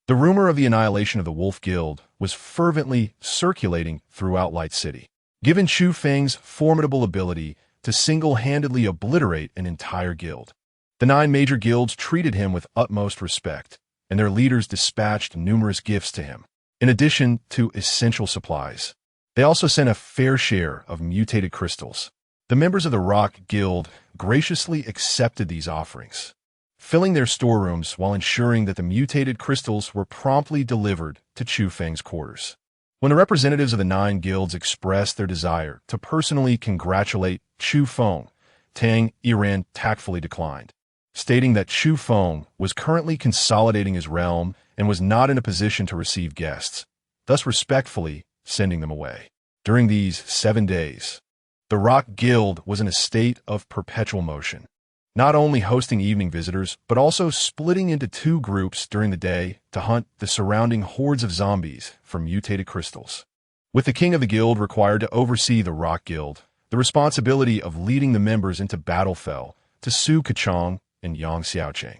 S1: the rumor of the annihilation of the Wolf Guild was fervently circulating throughout Light City. Given Chu Feng's formidable ability to single-handedly obliterate an entire guild, the 9 major guilds treated him with utmost respect, and their leaders dispatched numerous gifts to him. In addition to essential supplies, they also sent a fair share of mutated crystals. The members of the Rock Guild graciously accepted these offerings, filling their storerooms while ensuring that the mutated crystals were promptly delivered to Chu Feng's quarters. When the representatives of the 9 guilds expressed their desire to personally congratulate Chu Feng, Tang Yinran tactfully declined, stating that Chu Feng was currently consolidating his realm and was not in a position to receive guests, thus respectfully sending them away. During these 7 days, the Rock Guild was in a state of perpetual motion, not only hosting evening visitors, but also splitting into 2 groups during the day to hunt the surrounding hordes of zombies for mutated crystals. With the king of the guild required to oversee the Rock Guild, the responsibility of leading the members into battle fell to Su Kachong and Yang Xiaocheng.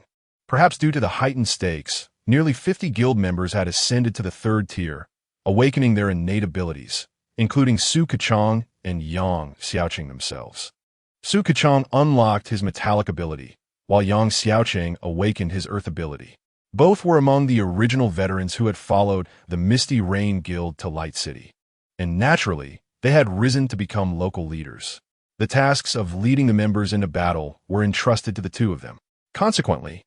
S1: Perhaps due to the heightened stakes, nearly 50 guild members had ascended to the 3rd tier, awakening their innate abilities, including Su Kachong and Yang Xiaocheng themselves. Su Kachong unlocked his metallic ability, while Yang Xiaocheng awakened his earth ability. Both were among the original veterans who had followed the Misty Rain Guild to Light City, and naturally, they had risen to become local leaders. The tasks of leading the members into battle were entrusted to the 2 of them. Consequently,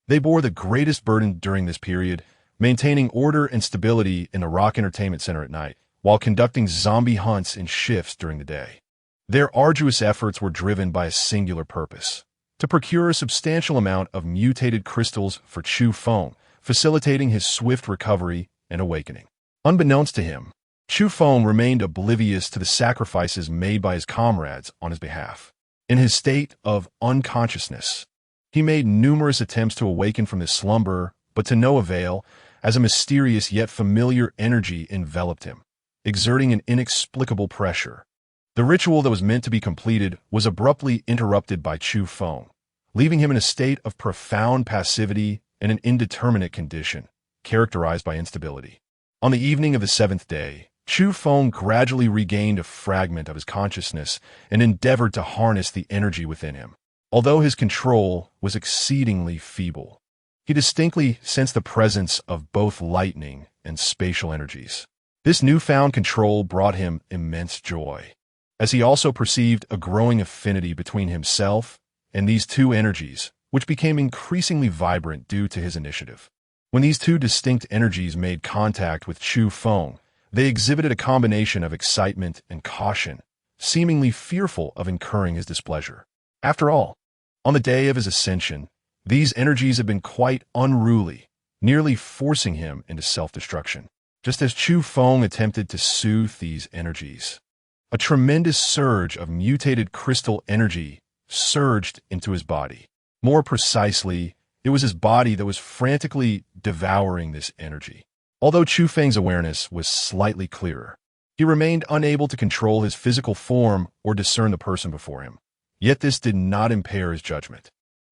S1: they bore the greatest burden during this period, maintaining order and stability in the Rock Entertainment Center at night, while conducting zombie hunts in shifts during the day. Their arduous efforts were driven by a singular purpose: to procure a substantial amount of mutated crystals for Chu Feng, facilitating his swift recovery and awakening. Unbeknownst to him, Chu Feng remained oblivious to the sacrifices made by his comrades on his behalf. In his state of unconsciousness, he made numerous attempts to awaken from this slumber, but to no avail, as a mysterious yet familiar energy enveloped him, exerting an inexplicable pressure. The ritual that was meant to be completed was abruptly interrupted by Chu Feng, leaving him in a state of profound passivity and an indeterminate condition, characterized by instability. On the evening of the seventh day, Chu Feng gradually regained a fragment of his consciousness and endeavored to harness the energy within him. Although his control was exceedingly feeble, he distinctly sensed the presence of both lightning and spatial energies. This newfound control brought him immense joy, as he also perceived a growing affinity between himself and these two energies, which became increasingly vibrant due to his initiative. When these two distinct energies made contact with Chu Feng, they exhibited a combination of excitement and caution, seemingly fearful of incurring his displeasure. After all, on the day of his ascension, these energies had been quite unruly, nearly forcing him into self-destruction. Just as Chu Feng attempted to soothe these energies, a tremendous surge of mutated crystal energy surged into his body. More precisely, it was his body that was frantically devouring this energy. Although Chu Feng's awareness was slightly clearer, he remained unable to control his physical form or discern the person before him. Yet this did not impair his judgment.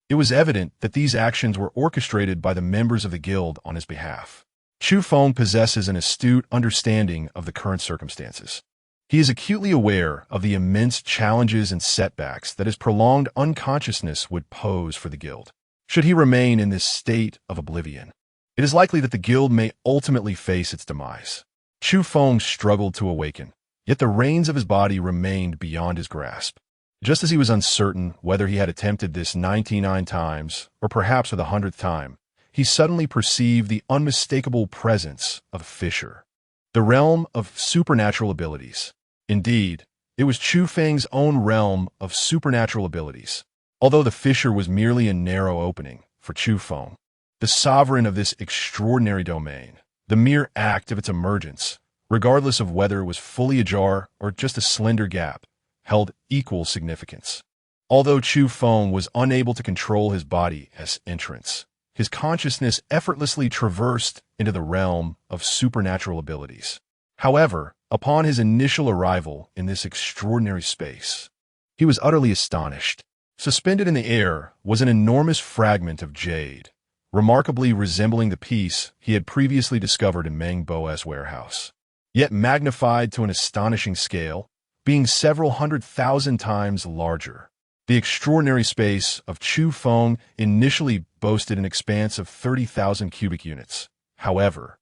S1: It was evident that these actions were orchestrated by the members of the guild on his behalf. Chu Feng possesses an astute understanding of the current circumstances. He is acutely aware of the immense challenges and setbacks that his prolonged unconsciousness would pose for the guild. Should he remain in this state of oblivion, it is likely that the guild may ultimately face its demise. Chu Feng struggled to awaken, yet the reins of his body remained beyond his grasp. Just as he was uncertain whether he had attempted this 99 times, or perhaps for the 100th time, he suddenly perceived the unmistakable presence of a fissure, the realm of supernatural abilities. Indeed, it was Chu Feng's own realm of supernatural abilities. Although the fissure was merely a narrow opening for Chu Feng, the sovereign of this extraordinary domain, the mere act of its emergence, regardless of whether it was fully ajar or just a slender gap, held equal significance. Although Chu Feng was unable to control his body as entrance, his consciousness effortlessly traversed into the realm of supernatural abilities. However, upon his initial arrival in this extraordinary space, he was utterly astonished. Suspended in the air was an enormous fragment of jade, remarkably resembling the piece he had previously discovered in Meng Bo's warehouse, yet magnified to an astonishing scale, being several 100,000 times larger. The extraordinary space of Chu Feng initially boasted an expanse of 30,000 cubic units. However,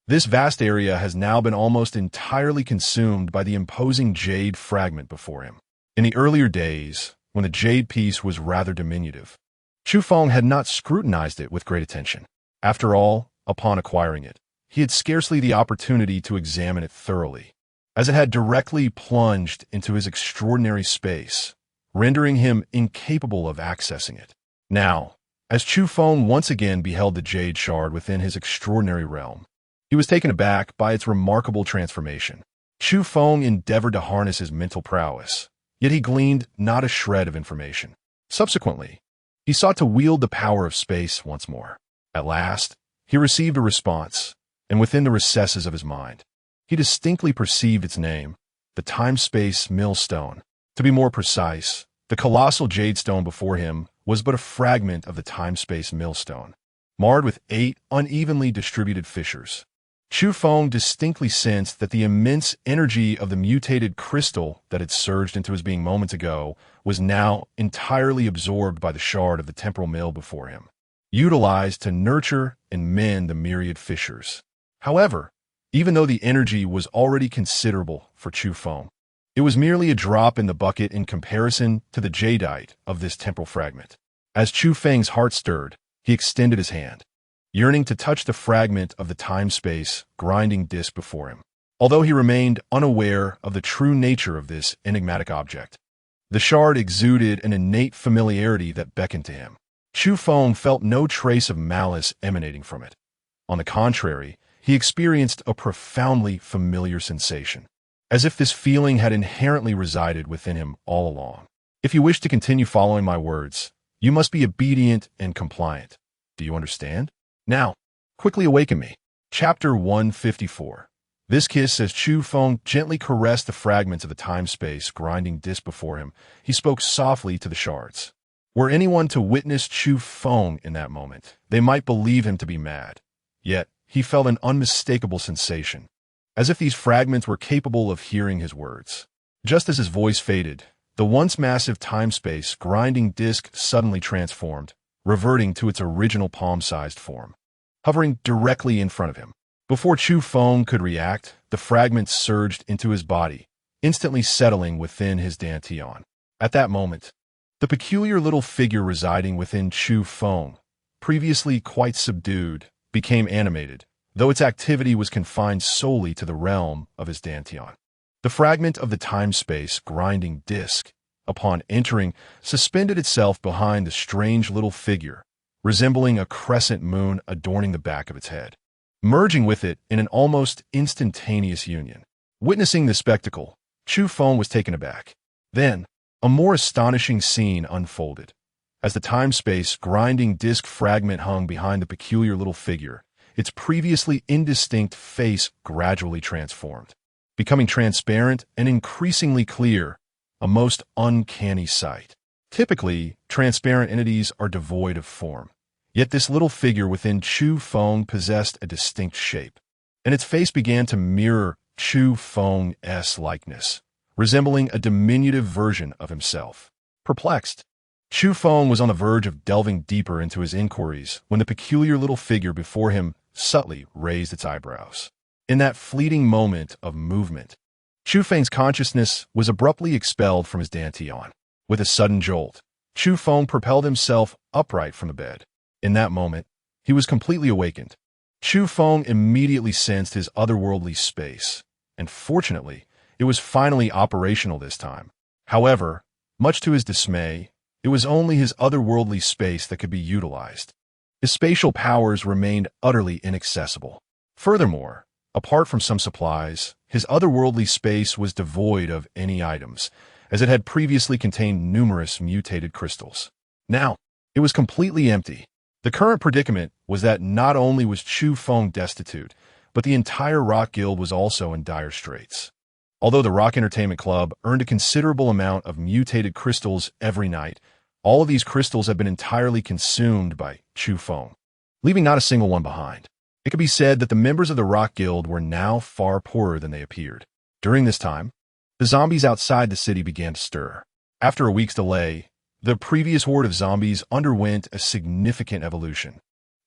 S1: this vast area has now been almost entirely consumed by the imposing jade fragment before him. In the earlier days, when the jade piece was rather diminutive, Chu Feng had not scrutinized it with great attention. After all, upon acquiring it, he had scarcely the opportunity to examine it thoroughly, as it had directly plunged into his extraordinary space, rendering him incapable of accessing it. Now, as Chu Feng once again beheld the jade shard within his extraordinary realm, he was taken aback by its remarkable transformation. Chu Feng endeavored to harness his mental prowess, yet he gleaned not a shred of information. Subsequently, he sought to wield the power of space once more. At last, he received a response, and within the recesses of his mind, he distinctly perceived its name, the time-space millstone. To be more precise, the colossal jade stone before him was but a fragment of the time-space millstone, marred with 8 unevenly distributed fissures. Chu Feng distinctly sensed that the immense energy of the mutated crystal that had surged into his being moments ago was now entirely absorbed by the shard of the temporal mill before him, utilized to nurture and mend the myriad fissures. However, even though the energy was already considerable for Chu Feng, it was merely a drop in the bucket in comparison to the jadeite of this temporal fragment. As Chu Feng's heart stirred, he extended his hand, yearning to touch the fragment of the time-space grinding disk before him. Although he remained unaware of the true nature of this enigmatic object, the shard exuded an innate familiarity that beckoned to him. Chu Feng felt no trace of malice emanating from it. On the contrary, he experienced a profoundly familiar sensation, as if this feeling had inherently resided within him all along. If you wish to continue following my words, you must be obedient and compliant. Do you understand? Now, quickly awaken me. Chapter 154. This kiss, as Chu Feng gently caressed the fragments of the time-space grinding disk before him, he spoke softly to the shards. Were anyone to witness Chu Feng in that moment, they might believe him to be mad. Yet, he felt an unmistakable sensation, as if these fragments were capable of hearing his words. Just as his voice faded, the once massive time-space grinding disk suddenly transformed, reverting to its original palm-sized form, hovering directly in front of him. Before Chu Feng could react, the fragments surged into his body, instantly settling within his dantian. At that moment, the peculiar little figure residing within Chu Feng, previously quite subdued, became animated, though its activity was confined solely to the realm of his dantian. The fragment of the time-space grinding disk, upon entering, suspended itself behind the strange little figure, resembling a crescent moon adorning the back of its head, merging with it in an almost instantaneous union. Witnessing this spectacle, Chu Feng was taken aback. Then, a more astonishing scene unfolded. As the time-space grinding disk fragment hung behind the peculiar little figure, its previously indistinct face gradually transformed, becoming transparent and increasingly clear, a most uncanny sight. Typically, transparent entities are devoid of form. Yet this little figure within Chu Feng possessed a distinct shape, and its face began to mirror Chu Feng's likeness, resembling a diminutive version of himself. Perplexed, Chu Feng was on the verge of delving deeper into his inquiries when the peculiar little figure before him subtly raised its eyebrows. In that fleeting moment of movement, Chu Feng's consciousness was abruptly expelled from his dantian. With a sudden jolt, Chu Feng propelled himself upright from the bed. In that moment, he was completely awakened. Chu Feng immediately sensed his otherworldly space, and fortunately, it was finally operational this time. However, much to his dismay, it was only his otherworldly space that could be utilized. His spatial powers remained utterly inaccessible. Furthermore, apart from some supplies, his otherworldly space was devoid of any items, as it had previously contained numerous mutated crystals. Now, it was completely empty. The current predicament was that not only was Chu Feng destitute, but the entire Rock Guild was also in dire straits. Although the Rock Entertainment Club earned a considerable amount of mutated crystals every night, all of these crystals had been entirely consumed by Chu Feng, leaving not a single one behind. It could be said that the members of the Rock Guild were now far poorer than they appeared. During this time, the zombies outside the city began to stir. After a week's delay, the previous horde of zombies underwent a significant evolution,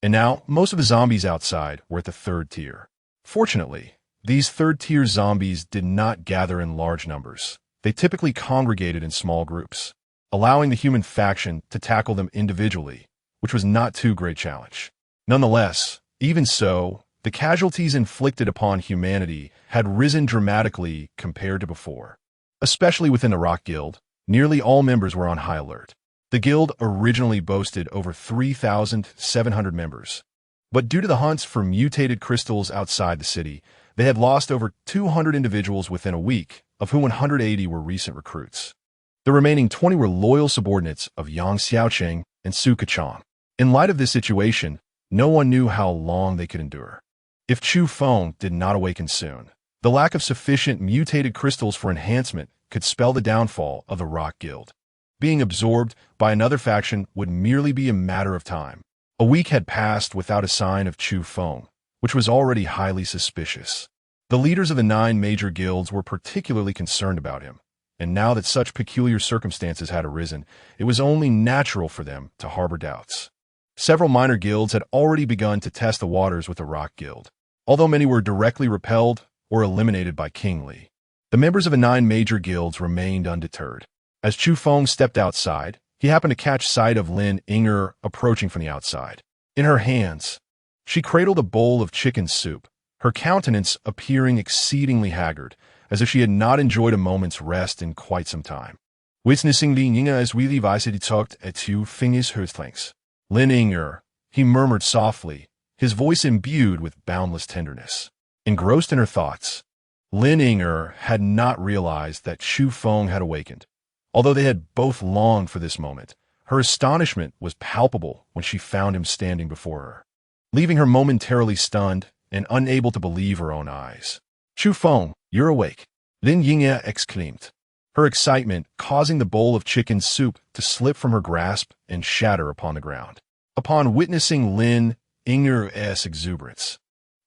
S1: and now most of the zombies outside were at the third tier. Fortunately, these third-tier zombies did not gather in large numbers. They typically congregated in small groups, allowing the human faction to tackle them individually, which was not too great a challenge. Nonetheless, even so, the casualties inflicted upon humanity had risen dramatically compared to before. Especially within the Rock Guild, nearly all members were on high alert. The guild originally boasted over 3,700 members, but due to the hunts for mutated crystals outside the city, they had lost over 200 individuals within a week, of whom 180 were recent recruits. The remaining 20 were loyal subordinates of Yang Xiaocheng and Su Kachang. In light of this situation, no one knew how long they could endure. If Chu Feng did not awaken soon, the lack of sufficient mutated crystals for enhancement could spell the downfall of the Rock Guild. Being absorbed by another faction would merely be a matter of time. A week had passed without a sign of Chu Feng, which was already highly suspicious. The leaders of the 9 major guilds were particularly concerned about him, and now that such peculiar circumstances had arisen, it was only natural for them to harbor doubts. Several minor guilds had already begun to test the waters with the Rock Guild, although many were directly repelled or eliminated by King Li. The members of the 9 major guilds remained undeterred. As Chu Feng stepped outside, he happened to catch sight of Lin Inger approaching from the outside. In her hands, she cradled a bowl of chicken soup, her countenance appearing exceedingly haggard, as if she had not enjoyed a moment's rest in quite some time. Witnessing Lin Inger as really weise talked at Chu Feng's höflings. Lin Inger, he murmured softly, his voice imbued with boundless tenderness. Engrossed in her thoughts, Lin Inger had not realized that Chu Feng had awakened. Although they had both longed for this moment, her astonishment was palpable when she found him standing before her, leaving her momentarily stunned and unable to believe her own eyes. "Chu Feng, you're awake," Lin Yingye exclaimed, her excitement causing the bowl of chicken soup to slip from her grasp and shatter upon the ground. Upon witnessing Lin Yingye's exuberance,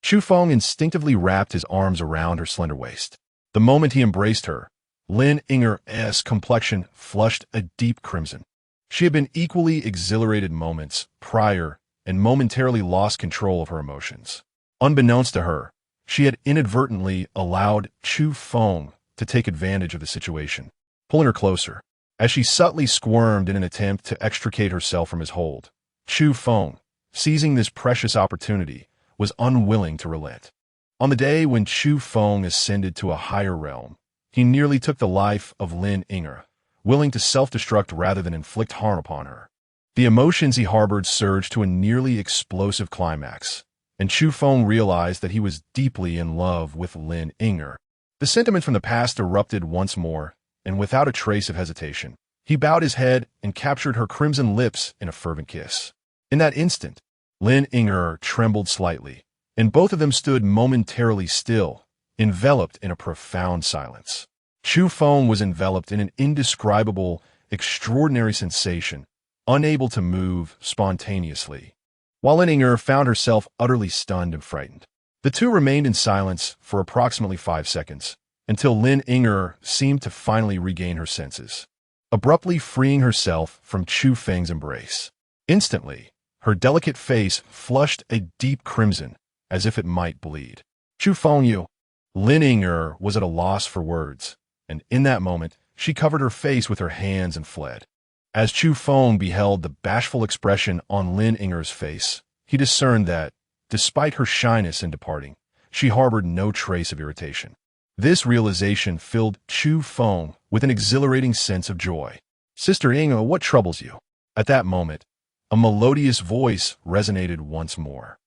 S1: Chu Feng instinctively wrapped his arms around her slender waist. The moment he embraced her, Lin Yingye's complexion flushed a deep crimson. She had been equally exhilarated moments prior and momentarily lost control of her emotions. Unbeknownst to her, she had inadvertently allowed Chu Feng to take advantage of the situation, pulling her closer. As she subtly squirmed in an attempt to extricate herself from his hold, Chu Feng, seizing this precious opportunity, was unwilling to relent. On the day when Chu Feng ascended to a higher realm, he nearly took the life of Lin Yingye, willing to self-destruct rather than inflict harm upon her. The emotions he harbored surged to a nearly explosive climax, and Chu Feng realized that he was deeply in love with Lin Yingye. The sentiment from the past erupted once more, and without a trace of hesitation, he bowed his head and captured her crimson lips in a fervent kiss. In that instant, Lin Yingye trembled slightly, and both of them stood momentarily still, enveloped in a profound silence. Chu Feng was enveloped in an indescribable, extraordinary sensation, unable to move spontaneously, while Lin Yingye found herself utterly stunned and frightened. The two remained in silence for approximately 5 seconds, until Lin Yingye seemed to finally regain her senses, abruptly freeing herself from Chu Feng's embrace. Instantly, her delicate face flushed a deep crimson, as if it might bleed. "Chu Feng, you!" Lin Yingye was at a loss for words, and in that moment, she covered her face with her hands and fled. As Chu Feng beheld the bashful expression on Lin Yingye's face, he discerned that, despite her shyness in departing, she harbored no trace of irritation. This realization filled Chu Feng with an exhilarating sense of joy. "Sister Yingye, what troubles you?" At that moment, a melodious voice resonated once more.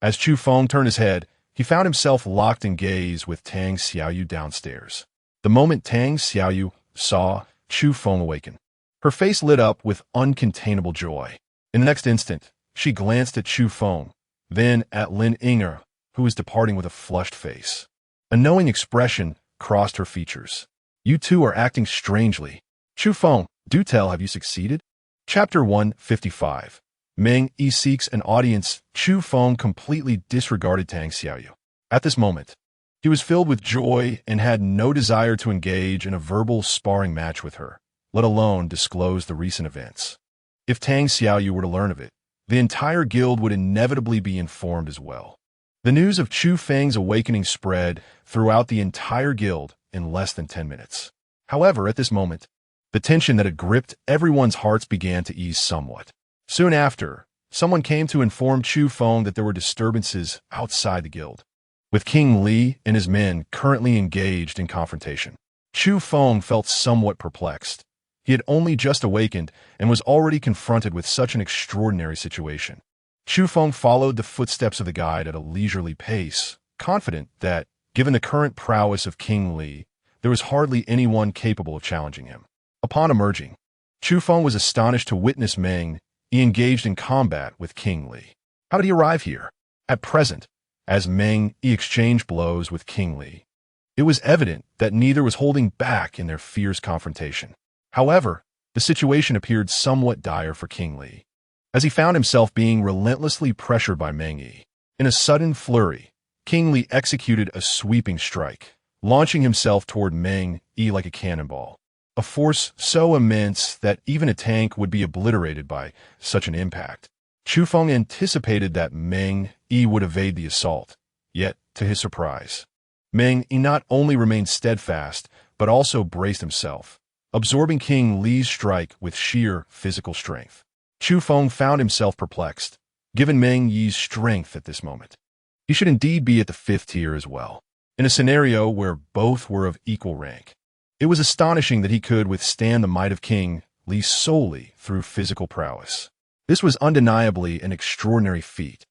S1: As Chu Feng turned his head, he found himself locked in gaze with Tang Xiaoyu downstairs. The moment Tang Xiaoyu saw Chu Feng awaken, her face lit up with uncontainable joy. In the next instant, she glanced at Chu Feng, then at Lin Yingye, who was departing with a flushed face. A knowing expression crossed her features. "You two are acting strangely. Chu Feng, do tell, have you succeeded?" Chapter 155. Meng Yi seeks an audience. Chu Feng completely disregarded Tang Xiaoyu. At this moment, he was filled with joy and had no desire to engage in a verbal sparring match with her, let alone disclose the recent events. If Tang Xiaoyu were to learn of it, the entire guild would inevitably be informed as well. The news of Chu Feng's awakening spread throughout the entire guild in less than 10 minutes. However, at this moment, the tension that had gripped everyone's hearts began to ease somewhat. Soon after, someone came to inform Chu Feng that there were disturbances outside the guild, with King Li and his men currently engaged in confrontation. Chu Feng felt somewhat perplexed. He had only just awakened and was already confronted with such an extraordinary situation. Chu Feng followed the footsteps of the guide at a leisurely pace, confident that, given the current prowess of King Li, there was hardly anyone capable of challenging him. Upon emerging, Chu Feng was astonished to witness Meng Yi engaged in combat with King Li. How did he arrive here? At present, as Meng Yi exchanged blows with King Li, it was evident that neither was holding back in their fierce confrontation. However, the situation appeared somewhat dire for King Li, as he found himself being relentlessly pressured by Meng Yi. In a sudden flurry, King Li executed a sweeping strike, launching himself toward Meng Yi like a cannonball, a force so immense that even a tank would be obliterated by such an impact. Chu Feng anticipated that Meng Yi would evade the assault, yet, to his surprise, Meng Yi not only remained steadfast, but also braced himself, absorbing King Li's strike with sheer physical strength. Chu Feng found himself perplexed, given Meng Yi's strength at this moment. He should indeed be at the 5th tier as well, in a scenario where both were of equal rank. It was astonishing that he could withstand the might of King Li solely through physical prowess. This was undeniably an extraordinary feat.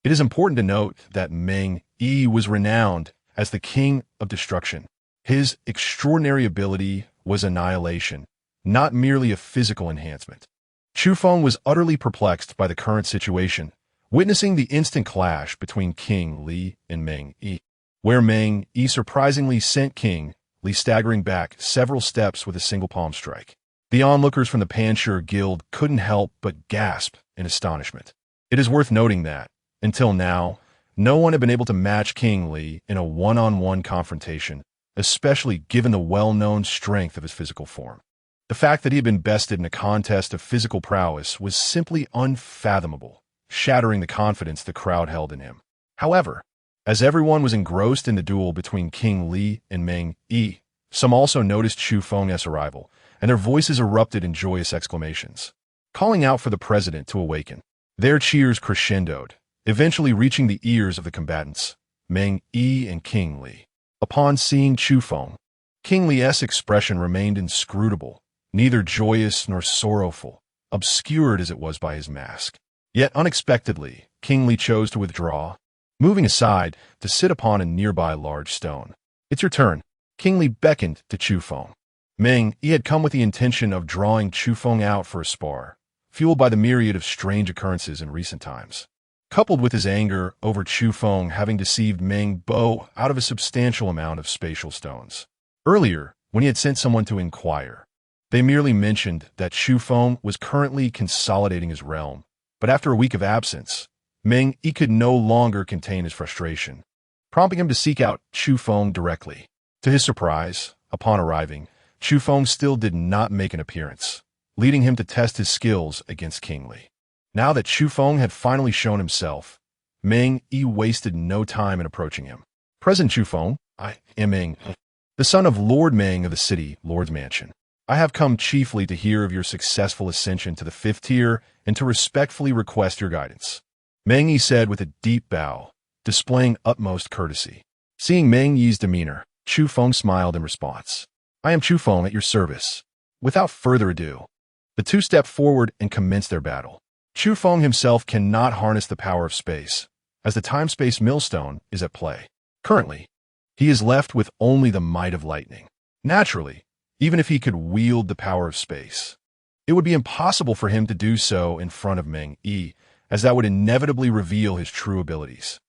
S1: It is important to note that Meng Yi was renowned as the King of Destruction. His extraordinary ability was annihilation, not merely a physical enhancement. Chu Feng was utterly perplexed by the current situation, witnessing the instant clash between King Li and Meng Yi, where Meng Yi surprisingly sent King Li staggering back several steps with a single palm strike. The onlookers from the Panshur Guild couldn't help but gasp in astonishment. It is worth noting that, until now, no one had been able to match King Li in a one-on-one confrontation, especially given the well-known strength of his physical form. The fact that he had been bested in a contest of physical prowess was simply unfathomable, shattering the confidence the crowd held in him. However, as everyone was engrossed in the duel between King Li and Meng Yi, some also noticed Chu Feng's arrival, and their voices erupted in joyous exclamations, calling out for the president to awaken. Their cheers crescendoed, eventually reaching the ears of the combatants, Meng Yi and King Li. Upon seeing Chu Feng, King Li's expression remained inscrutable, neither joyous nor sorrowful, obscured as it was by his mask. Yet unexpectedly, King Li chose to withdraw, moving aside to sit upon a nearby large stone. "It's your turn." King Li beckoned to Chu Feng. Meng Yi had come with the intention of drawing Chu Feng out for a spar, fueled by the myriad of strange occurrences in recent times. Coupled with his anger over Chu Feng having deceived Meng Bo out of a substantial amount of spatial stones. Earlier, when he had sent someone to inquire, they merely mentioned that Chu Feng was currently consolidating his realm, but after a week of absence, Meng Yi could no longer contain his frustration, prompting him to seek out Chu Feng directly. To his surprise, upon arriving, Chu Feng still did not make an appearance, leading him to test his skills against King Li. Now that Chu Feng had finally shown himself, Meng Yi wasted no time in approaching him. "President Chu Feng, I am Meng, the son of Lord Meng of the city Lord's Mansion. I have come chiefly to hear of your successful ascension to the 5th tier and to respectfully request your guidance," Meng Yi said with a deep bow, displaying utmost courtesy. Seeing Meng Yi's demeanor, Chu Feng smiled in response. "I am Chu Feng at your service." Without further ado, the two stepped forward and commenced their battle. Chu Feng himself cannot harness the power of space, as the time-space millstone is at play. Currently, he is left with only the might of lightning. Naturally, even if he could wield the power of space, it would be impossible for him to do so in front of Meng Yi, as that would inevitably reveal his true abilities.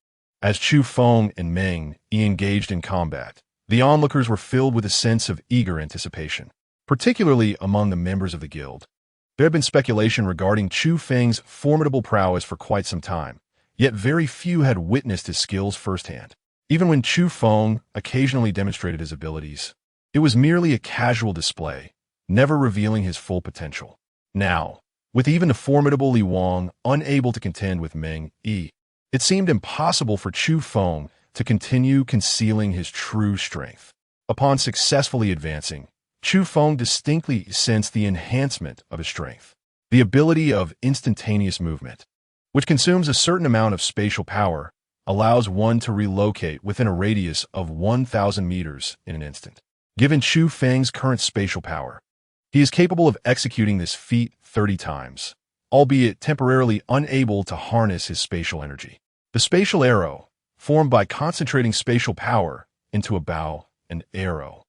S1: As Chu Feng and Meng Yi engaged in combat, the onlookers were filled with a sense of eager anticipation, particularly among the members of the guild. There had been speculation regarding Chu Feng's formidable prowess for quite some time, yet very few had witnessed his skills firsthand. Even when Chu Feng occasionally demonstrated his abilities, it was merely a casual display, never revealing his full potential. Now, with even the formidable Li Wang unable to contend with Meng Yi, it seemed impossible for Chu Feng to continue concealing his true strength. Upon successfully advancing, Chu Feng distinctly sensed the enhancement of his strength, the ability of instantaneous movement, which consumes a certain amount of spatial power, allows one to relocate within a radius of 1,000 meters in an instant. Given Chu Feng's current spatial power, he is capable of executing this feat 30 times, albeit temporarily unable to harness his spatial energy. The spatial arrow, formed by concentrating spatial power into a bow and arrow,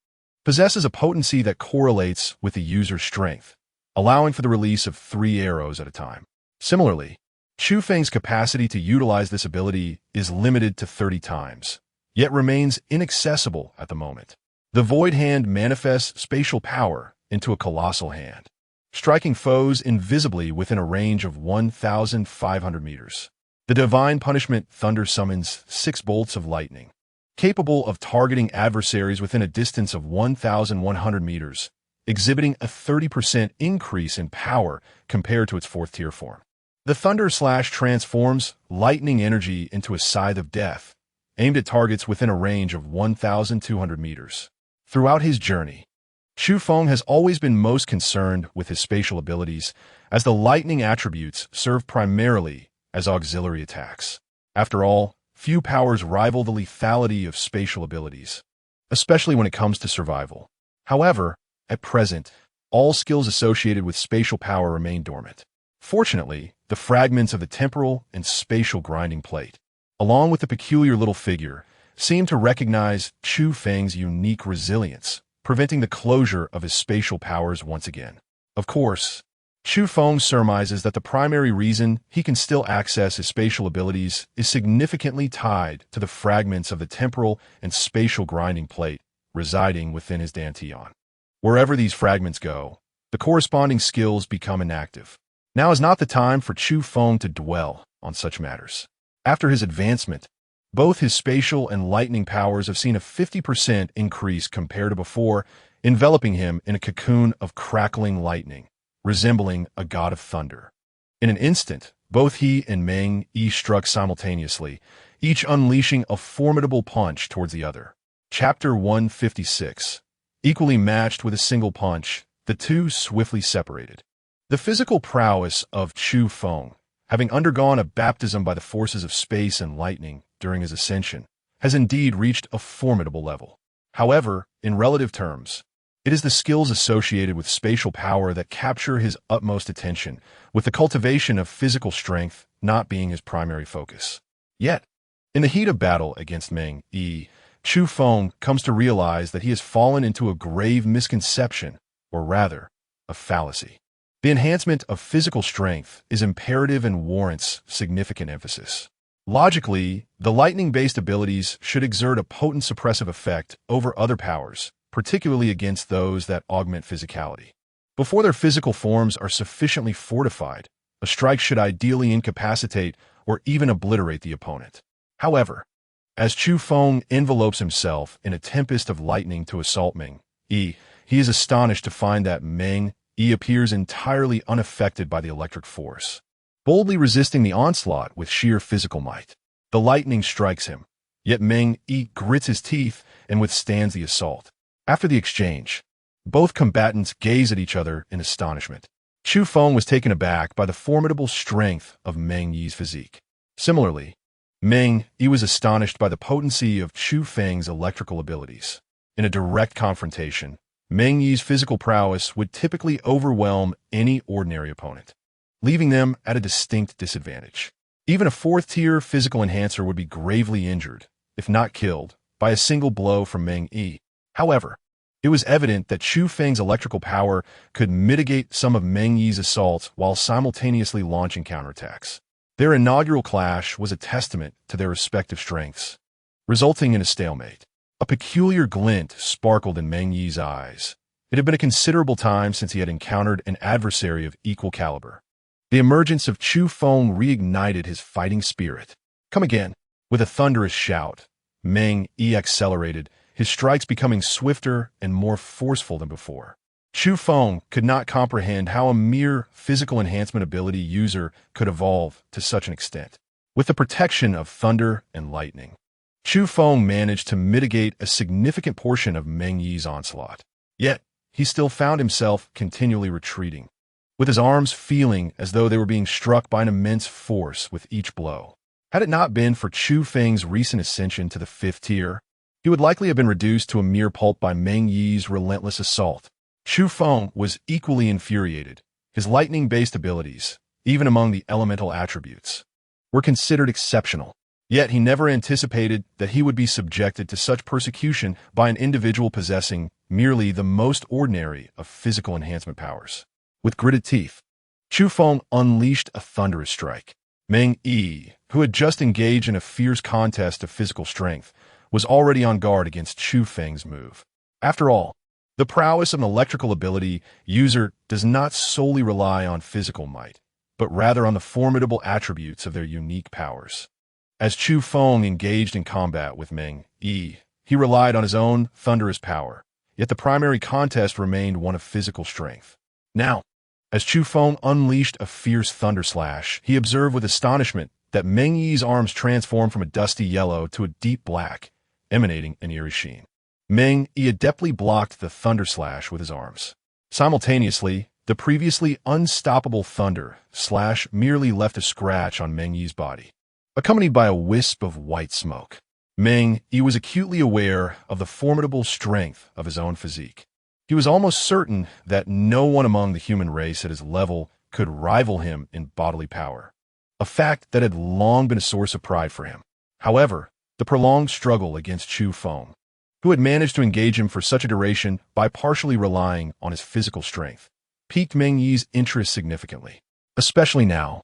S1: possesses a potency that correlates with the user's strength, allowing for the release of 3 arrows at a time. Similarly, Chu Feng's capacity to utilize this ability is limited to 30 times, yet remains inaccessible at the moment. The Void Hand manifests spatial power into a colossal hand, striking foes invisibly within a range of 1,500 meters. The Divine Punishment Thunder summons 6 bolts of lightning, capable of targeting adversaries within a distance of 1,100 meters, exhibiting a 30% increase in power compared to its 4th tier form. The Thunder Slash transforms lightning energy into a scythe of death, aimed at targets within a range of 1,200 meters. Throughout his journey, Chu Feng has always been most concerned with his spatial abilities, as the lightning attributes serve primarily as auxiliary attacks. After all, few powers rival the lethality of spatial abilities, especially when it comes to survival. However, at present, all skills associated with spatial power remain dormant. Fortunately, the fragments of the temporal and spatial grinding plate, along with the peculiar little figure, seem to recognize Chu Feng's unique resilience, preventing the closure of his spatial powers once again. Of course, Chu Feng surmises that the primary reason he can still access his spatial abilities is significantly tied to the fragments of the temporal and spatial grinding plate residing within his dantian. Wherever these fragments go, the corresponding skills become inactive. Now is not the time for Chu Feng to dwell on such matters. After his advancement, both his spatial and lightning powers have seen a 50% increase compared to before, enveloping him in a cocoon of crackling lightning, resembling a god of thunder. In an instant, both he and Meng Yi struck simultaneously, each unleashing a formidable punch towards the other. Chapter 156. Equally matched with a single punch, the two swiftly separated. The physical prowess of Chu Feng, having undergone a baptism by the forces of space and lightning during his ascension, has indeed reached a formidable level. However, in relative terms, it is the skills associated with spatial power that capture his utmost attention, with the cultivation of physical strength not being his primary focus. Yet, in the heat of battle against Meng Yi, Chu Feng comes to realize that he has fallen into a grave misconception, or rather, a fallacy. The enhancement of physical strength is imperative and warrants significant emphasis. Logically, the lightning-based abilities should exert a potent suppressive effect over other powers, particularly against those that augment physicality. Before their physical forms are sufficiently fortified, a strike should ideally incapacitate or even obliterate the opponent. However, as Chu Feng envelopes himself in a tempest of lightning to assault Meng Yi, he is astonished to find that Meng Yi appears entirely unaffected by the electric force, boldly resisting the onslaught with sheer physical might. The lightning strikes him, yet Meng Yi grits his teeth and withstands the assault. After the exchange, both combatants gaze at each other in astonishment. Chu Feng was taken aback by the formidable strength of Meng Yi's physique. Similarly, Meng Yi was astonished by the potency of Chu Feng's electrical abilities. In a direct confrontation, Meng Yi's physical prowess would typically overwhelm any ordinary opponent, leaving them at a distinct disadvantage. Even a fourth-tier physical enhancer would be gravely injured, if not killed, by a single blow from Meng Yi. However, it was evident that Chu Feng's electrical power could mitigate some of Meng Yi's assaults while simultaneously launching counterattacks. Their inaugural clash was a testament to their respective strengths, resulting in a stalemate. A peculiar glint sparkled in Meng Yi's eyes. It had been a considerable time since he had encountered an adversary of equal caliber. The emergence of Chu Feng reignited his fighting spirit. Come again! With a thunderous shout, Meng Yi accelerated, his strikes becoming swifter and more forceful than before. Chu Feng could not comprehend how a mere physical enhancement ability user could evolve to such an extent. With the protection of thunder and lightning, Chu Feng managed to mitigate a significant portion of Meng Yi's onslaught. Yet, he still found himself continually retreating, with his arms feeling as though they were being struck by an immense force with each blow. Had it not been for Chu Feng's recent ascension to the 5th tier, he would likely have been reduced to a mere pulp by Meng Yi's relentless assault. Chu Feng was equally infuriated. His lightning-based abilities, even among the elemental attributes, were considered exceptional. Yet he never anticipated that he would be subjected to such persecution by an individual possessing merely the most ordinary of physical enhancement powers. With gritted teeth, Chu Feng unleashed a thunderous strike. Meng Yi, who had just engaged in a fierce contest of physical strength, was already on guard against Chu Feng's move. After all, the prowess of an electrical ability user does not solely rely on physical might, but rather on the formidable attributes of their unique powers. As Chu Feng engaged in combat with Meng Yi, he relied on his own thunderous power, yet the primary contest remained one of physical strength. Now, as Chu Feng unleashed a fierce thunder slash, he observed with astonishment that Meng Yi's arms transformed from a dusty yellow to a deep black, emanating an eerie sheen. Meng Yi adeptly blocked the thunder slash with his arms. Simultaneously, the previously unstoppable thunder slash merely left a scratch on Meng Yi's body, accompanied by a wisp of white smoke. Meng Yi was acutely aware of the formidable strength of his own physique. He was almost certain that no one among the human race at his level could rival him in bodily power, a fact that had long been a source of pride for him. However, the prolonged struggle against Chu Feng who had managed to engage him for such a duration by partially relying on his physical strength, piqued Meng Yi's interest significantly, especially now,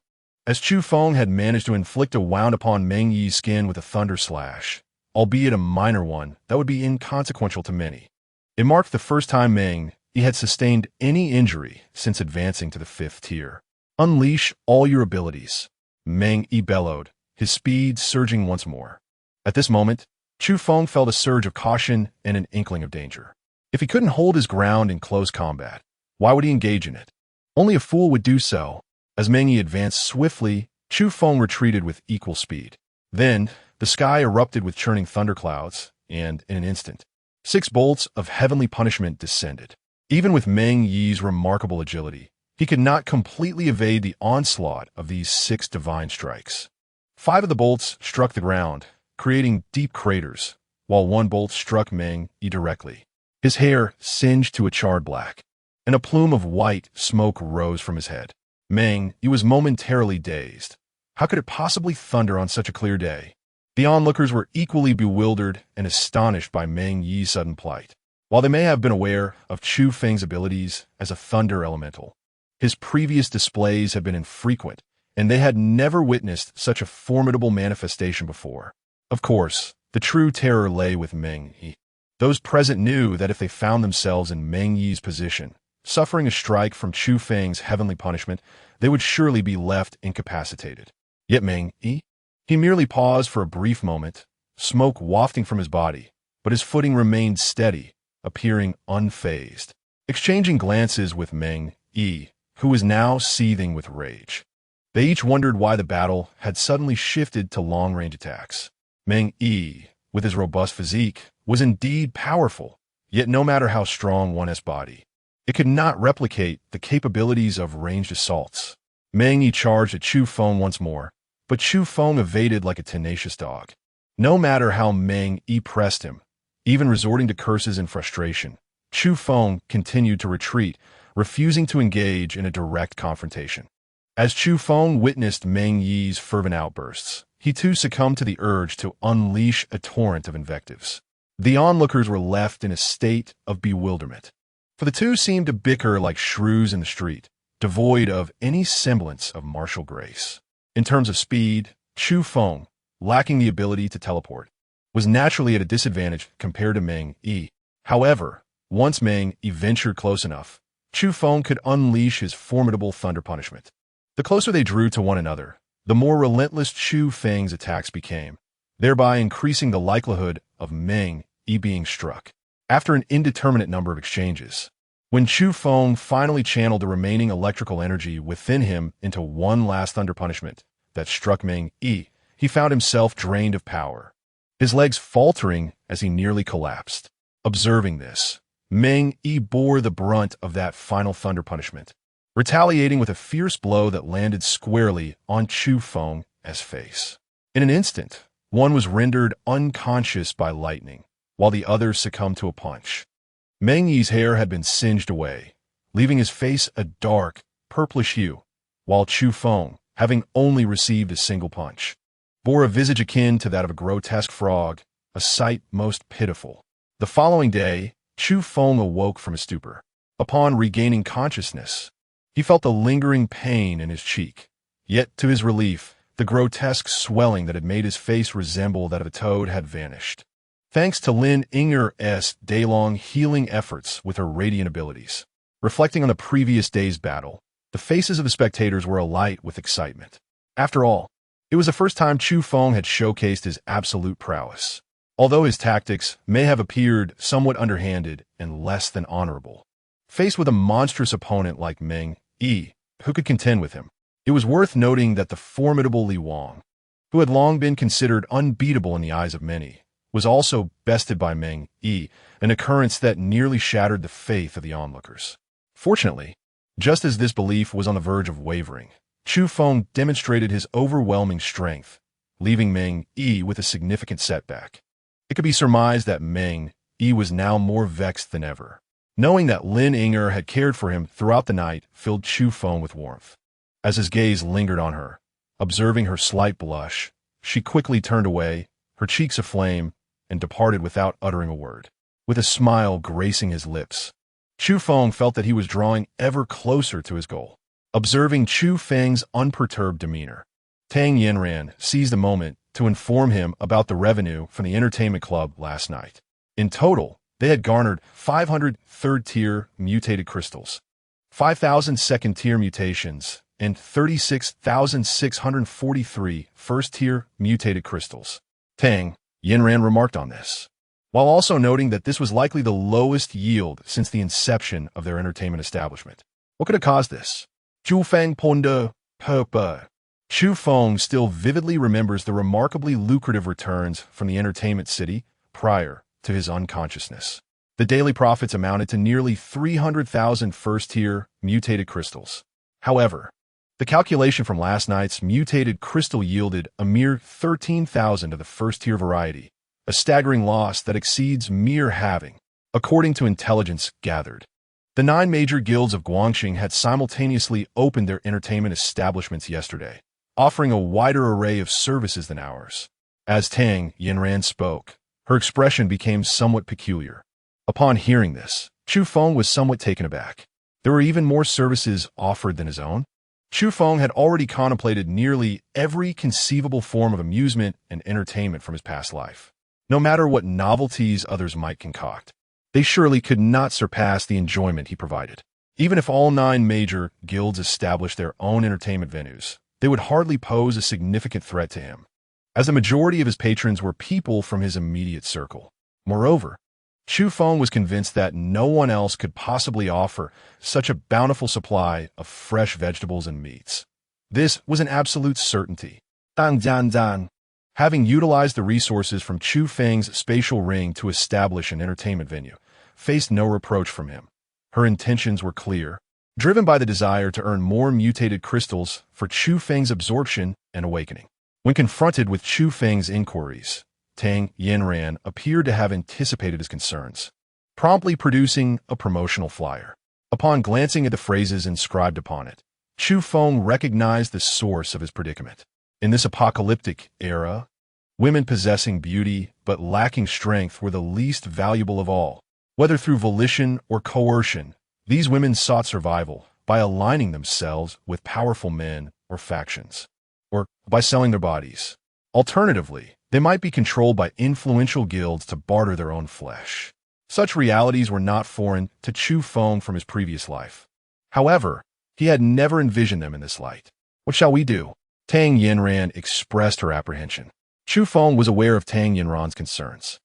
S1: as Chu Feng had managed to inflict a wound upon Meng Yi's skin with a thunder slash, albeit a minor one that would be inconsequential to many. It marked the first time Meng Yi had sustained any injury since advancing to the 5th tier. Unleash all your abilities, Meng Yi bellowed, his speed surging once more. At this moment, Chu Feng felt a surge of caution and an inkling of danger. If he couldn't hold his ground in close combat, why would he engage in it? Only a fool would do so. As Meng Yi advanced swiftly, Chu Feng retreated with equal speed. Then, the sky erupted with churning thunderclouds, and, in an instant, 6 bolts of heavenly punishment descended. Even with Meng Yi's remarkable agility, he could not completely evade the onslaught of these 6 divine strikes. 5 of the bolts struck the ground, creating deep craters, while 1 bolt struck Meng Yi directly. His hair singed to a charred black, and a plume of white smoke rose from his head. Meng Yi was momentarily dazed. How could it possibly thunder on such a clear day? The onlookers were equally bewildered and astonished by Meng Yi's sudden plight. While they may have been aware of Chu Feng's abilities as a thunder elemental, his previous displays had been infrequent, and they had never witnessed such a formidable manifestation before. Of course, the true terror lay with Meng Yi. Those present knew that if they found themselves in Meng Yi's position, suffering a strike from Chu Feng's heavenly punishment, they would surely be left incapacitated. Yet Meng Yi? He merely paused for a brief moment, smoke wafting from his body, but his footing remained steady, appearing unfazed. Exchanging glances with Meng Yi, who was now seething with rage, they each wondered why the battle had suddenly shifted to long-range attacks. Meng Yi, with his robust physique, was indeed powerful, yet no matter how strong one's body, it could not replicate the capabilities of ranged assaults. Meng Yi charged at Chu Feng once more, but Chu Feng evaded like a tenacious dog. No matter how Meng Yi pressed him, even resorting to curses in frustration, Chu Feng continued to retreat, refusing to engage in a direct confrontation. As Chu Feng witnessed Meng Yi's fervent outbursts, he too succumbed to the urge to unleash a torrent of invectives. The onlookers were left in a state of bewilderment, for the two seemed to bicker like shrews in the street, devoid of any semblance of martial grace. In terms of speed, Chu Feng, lacking the ability to teleport, was naturally at a disadvantage compared to Meng Yi. However, once Meng Yi ventured close enough, Chu Feng could unleash his formidable thunder punishment. The closer they drew to one another, the more relentless Chu Feng's attacks became, thereby increasing the likelihood of Meng Yi being struck. After an indeterminate number of exchanges, when Chu Feng finally channeled the remaining electrical energy within him into one last thunder punishment that struck Meng Yi, he found himself drained of power, his legs faltering as he nearly collapsed. Observing this, Meng Yi bore the brunt of that final thunder punishment, retaliating with a fierce blow that landed squarely on Chu Feng's face. In an instant, one was rendered unconscious by lightning, while the other succumbed to a punch. Meng Yi's hair had been singed away, leaving his face a dark, purplish hue, while Chu Feng, having only received a single punch, bore a visage akin to that of a grotesque frog, a sight most pitiful. The following day, Chu Feng awoke from his stupor. Upon regaining consciousness, he felt a lingering pain in his cheek, yet to his relief, the grotesque swelling that had made his face resemble that of a toad had vanished. Thanks to Lin Yinger's day-long healing efforts with her radiant abilities. Reflecting on the previous day's battle, the faces of the spectators were alight with excitement. After all, it was the first time Chu Feng had showcased his absolute prowess. Although his tactics may have appeared somewhat underhanded and less than honorable, faced with a monstrous opponent like Meng Yi, who could contend with him, it was worth noting that the formidable Li Wang, who had long been considered unbeatable in the eyes of many, was also bested by Meng Yi, an occurrence that nearly shattered the faith of the onlookers. Fortunately, just as this belief was on the verge of wavering, Chu Feng demonstrated his overwhelming strength, leaving Meng Yi with a significant setback. It could be surmised that Meng Yi was now more vexed than ever. Knowing that Lin Yinger had cared for him throughout the night filled Chu Feng with warmth. As his gaze lingered on her, observing her slight blush, she quickly turned away, her cheeks aflame, and departed without uttering a word, with a smile gracing his lips. Chu Feng felt that he was drawing ever closer to his goal. Observing Chu Feng's unperturbed demeanor, Tang Yinran seized the moment to inform him about the revenue from the entertainment club last night. In total, they had garnered 500 third-tier mutated crystals, 5,000 second-tier mutations, and 36,643 first-tier mutated crystals. Tang Yinran remarked on this, while also noting that this was likely the lowest yield since the inception of their entertainment establishment. What could have caused this? Chu Feng ponde purple. Chu Feng still vividly remembers the remarkably lucrative returns from the entertainment city prior to his unconsciousness. The daily profits amounted to nearly 300,000 first-tier mutated crystals. However, the calculation from last night's mutated crystal yielded a mere 13,000 of the first-tier variety, a staggering loss that exceeds mere halving, according to intelligence gathered. The 9 major guilds of Guangxing had simultaneously opened their entertainment establishments yesterday, offering a wider array of services than ours. As Tang Yinran spoke, her expression became somewhat peculiar. Upon hearing this, Chu Feng was somewhat taken aback. There were even more services offered than his own. Chu Feng had already contemplated nearly every conceivable form of amusement and entertainment from his past life. No matter what novelties others might concoct, they surely could not surpass the enjoyment he provided. Even if all 9 major guilds established their own entertainment venues, they would hardly pose a significant threat to him, as the majority of his patrons were people from his immediate circle. Moreover, Chu Feng was convinced that no one else could possibly offer such a bountiful supply of fresh vegetables and meats. This was an absolute certainty. Dang Jian Zan. Having utilized the resources from Chu Feng's spatial ring to establish an entertainment venue, faced no reproach from him. Her intentions were clear, driven by the desire to earn more mutated crystals for Chu Feng's absorption and awakening. When confronted with Chu Feng's inquiries, Tang Yinran appeared to have anticipated his concerns, promptly producing a promotional flyer. Upon glancing at the phrases inscribed upon it, Chu Feng recognized the source of his predicament. In this apocalyptic era, women possessing beauty but lacking strength were the least valuable of all. Whether through volition or coercion, these women sought survival by aligning themselves with powerful men or factions, or by selling their bodies. Alternatively, they might be controlled by influential guilds to barter their own flesh. Such realities were not foreign to Chu Feng from his previous life. However, he had never envisioned them in this light. What shall we do? Tang Yinran expressed her apprehension. Chu Feng was aware of Tang Yinran's concerns.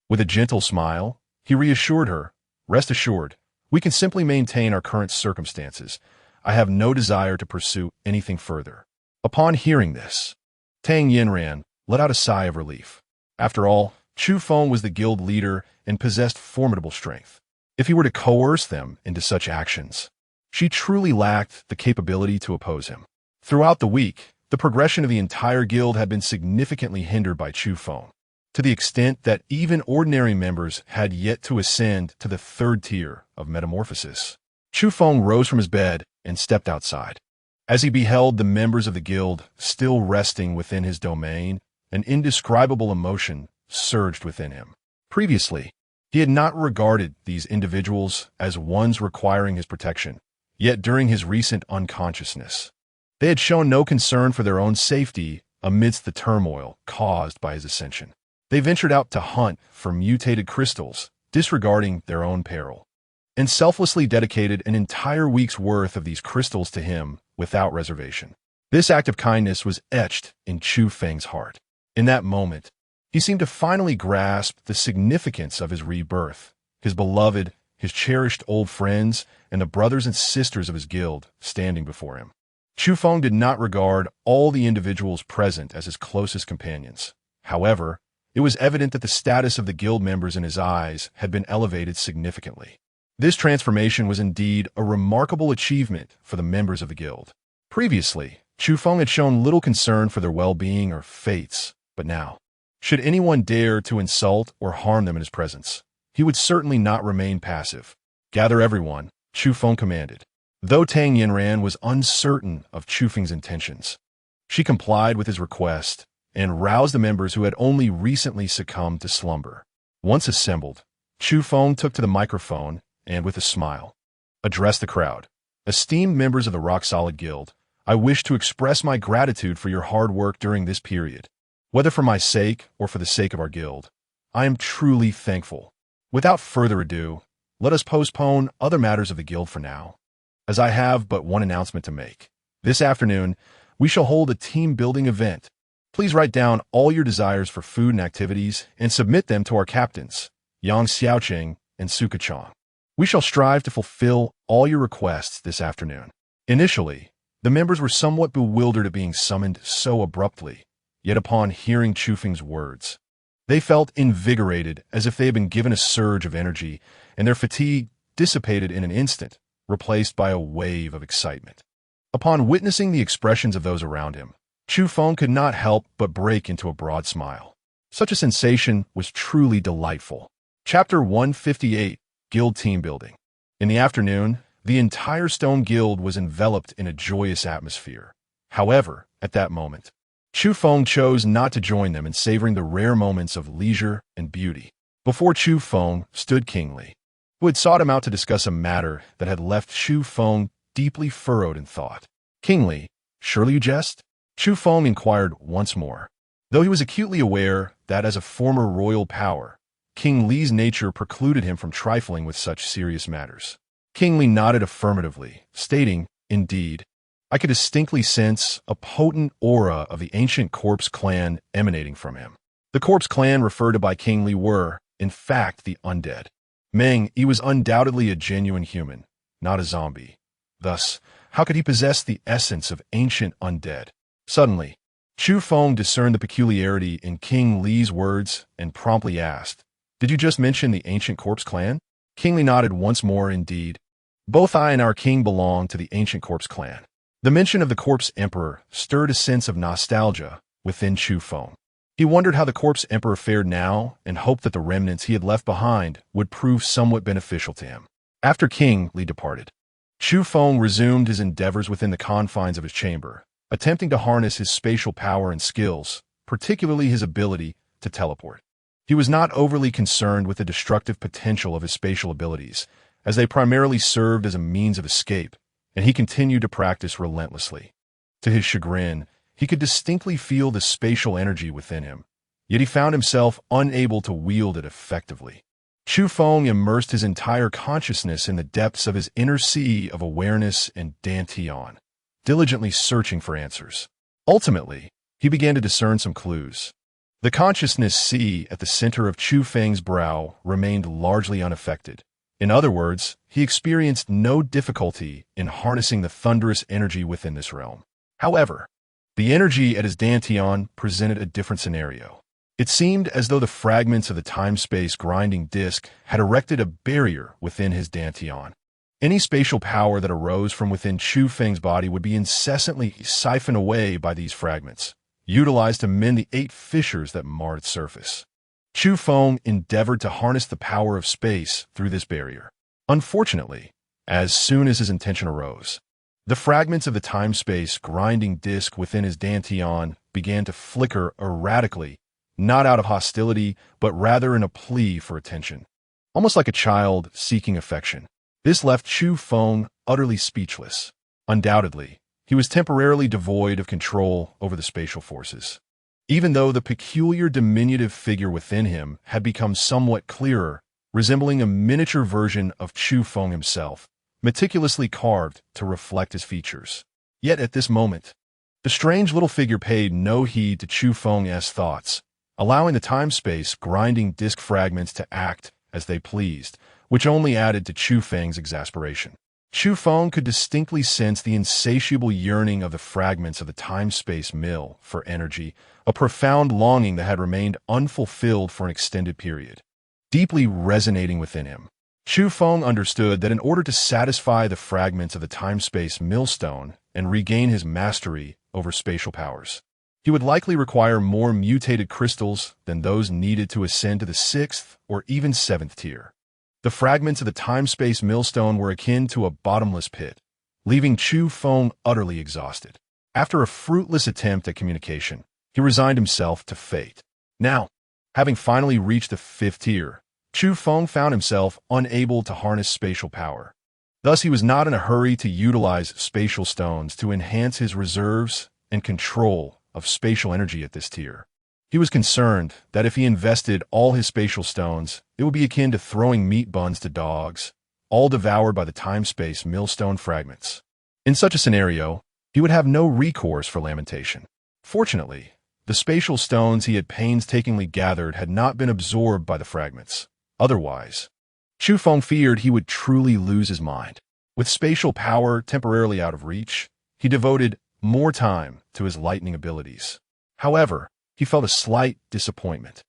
S1: With a gentle smile, he reassured her, "Rest assured, we can simply maintain our current circumstances. I have no desire to pursue anything further." Upon hearing this, Tang Yinran let out a sigh of relief. After all, Chu Feng was the guild leader and possessed formidable strength. If he were to coerce them into such actions, she truly lacked the capability to oppose him. Throughout the week, the progression of the entire guild had been significantly hindered by Chu Feng, to the extent that even ordinary members had yet to ascend to the 3rd tier of metamorphosis. Chu Feng rose from his bed and stepped outside. As he beheld the members of the guild still resting within his domain, an indescribable emotion surged within him. Previously, he had not regarded these individuals as ones requiring his protection, yet during his recent unconsciousness, they had shown no concern for their own safety amidst the turmoil caused by his ascension. They ventured out to hunt for mutated crystals, disregarding their own peril, and selflessly dedicated an entire week's worth of these crystals to him without reservation. This act of kindness was etched in Chu Feng's heart. In that moment, he seemed to finally grasp the significance of his rebirth, his beloved, his cherished old friends, and the brothers and sisters of his guild standing before him. Chu Feng did not regard all the individuals present as his closest companions. However, it was evident that the status of the guild members in his eyes had been elevated significantly. This transformation was indeed a remarkable achievement for the members of the guild. Previously, Chu Feng had shown little concern for their well-being or fates, but now, should anyone dare to insult or harm them in his presence, he would certainly not remain passive. "Gather everyone," Chu Feng commanded. Though Tang Yinran was uncertain of Chu Feng's intentions, she complied with his request and roused the members who had only recently succumbed to slumber. Once assembled, Chu Feng took to the microphone and, with a smile, addressed the crowd. "Esteemed members of the Rock-Solid Guild, I wish to express my gratitude for your hard work during this period. Whether for my sake or for the sake of our guild, I am truly thankful. Without further ado, let us postpone other matters of the guild for now, as I have but one announcement to make. This afternoon, we shall hold a team-building event. Please write down all your desires for food and activities and submit them to our captains, Yang Xiaoqing and Suka Chong. We shall strive to fulfill all your requests this afternoon." Initially, the members were somewhat bewildered at being summoned so abruptly, yet upon hearing Chu Feng's words, they felt invigorated as if they had been given a surge of energy, and their fatigue dissipated in an instant, replaced by a wave of excitement. Upon witnessing the expressions of those around him, Chu Feng could not help but break into a broad smile. Such a sensation was truly delightful. Chapter 158, Guild Team Building. In the afternoon, the entire Stone Guild was enveloped in a joyous atmosphere. However, at that moment, Chu Feng chose not to join them in savoring the rare moments of leisure and beauty. Before Chu Feng stood King Li, who had sought him out to discuss a matter that had left Chu Feng deeply furrowed in thought. "King Li, surely you jest?" Chu Feng inquired once more. Though he was acutely aware that as a former royal power, King Li's nature precluded him from trifling with such serious matters. King Li nodded affirmatively, stating, "Indeed, I could distinctly sense a potent aura of the ancient corpse clan emanating from him." The corpse clan referred to by King Li were, in fact, the undead. Meng Yi was undoubtedly a genuine human, not a zombie. Thus, how could he possess the essence of ancient undead? Suddenly, Chu Feng discerned the peculiarity in King Li's words and promptly asked, "Did you just mention the ancient corpse clan?" King Li nodded once more. "Indeed. Both I and our king belong to the ancient corpse clan." The mention of the corpse emperor stirred a sense of nostalgia within Chu Feng. He wondered how the corpse emperor fared now and hoped that the remnants he had left behind would prove somewhat beneficial to him. After King Li departed, Chu Feng resumed his endeavors within the confines of his chamber, attempting to harness his spatial power and skills, particularly his ability to teleport. He was not overly concerned with the destructive potential of his spatial abilities, as they primarily served as a means of escape, and he continued to practice relentlessly. To his chagrin, he could distinctly feel the spatial energy within him, yet he found himself unable to wield it effectively. Chu Feng immersed his entire consciousness in the depths of his inner sea of awareness and dantian, diligently searching for answers. Ultimately, he began to discern some clues. The consciousness sea at the center of Chu Feng's brow remained largely unaffected. In other words, he experienced no difficulty in harnessing the thunderous energy within this realm. However, the energy at his dantian presented a different scenario. It seemed as though the fragments of the time-space grinding disk had erected a barrier within his dantian. Any spatial power that arose from within Chu Feng's body would be incessantly siphoned away by these fragments, utilized to mend the 8 fissures that marred its surface. Chu Feng endeavored to harness the power of space through this barrier. Unfortunately, as soon as his intention arose, the fragments of the time-space grinding disk within his dantian began to flicker erratically, not out of hostility, but rather in a plea for attention, almost like a child seeking affection. This left Chu Feng utterly speechless. Undoubtedly, he was temporarily devoid of control over the spatial forces. Even though the peculiar diminutive figure within him had become somewhat clearer, resembling a miniature version of Chu Feng himself, meticulously carved to reflect his features. Yet at this moment, the strange little figure paid no heed to Chu Feng's thoughts, allowing the time-space grinding disk fragments to act as they pleased, which only added to Chu Feng's exasperation. Chu Feng could distinctly sense the insatiable yearning of the fragments of the time-space mill for energy, a profound longing that had remained unfulfilled for an extended period. Deeply resonating within him, Chu Feng understood that in order to satisfy the fragments of the time-space millstone and regain his mastery over spatial powers, he would likely require more mutated crystals than those needed to ascend to the 6th or even 7th tier. The fragments of the time-space millstone were akin to a bottomless pit, leaving Chu Feng utterly exhausted. After a fruitless attempt at communication, He resigned himself to fate. Now, having finally reached the 5th tier, Chu Feng found himself unable to harness spatial power. Thus, he was not in a hurry to utilize spatial stones to enhance his reserves and control of spatial energy at this tier. He was concerned that if he invested all his spatial stones, it would be akin to throwing meat buns to dogs, all devoured by the time-space millstone fragments. In such a scenario, he would have no recourse for lamentation. Fortunately, the spatial stones he had painstakingly gathered had not been absorbed by the fragments. Otherwise, Chu Feng feared he would truly lose his mind. With spatial power temporarily out of reach, he devoted more time to his lightning abilities. However, he felt a slight disappointment,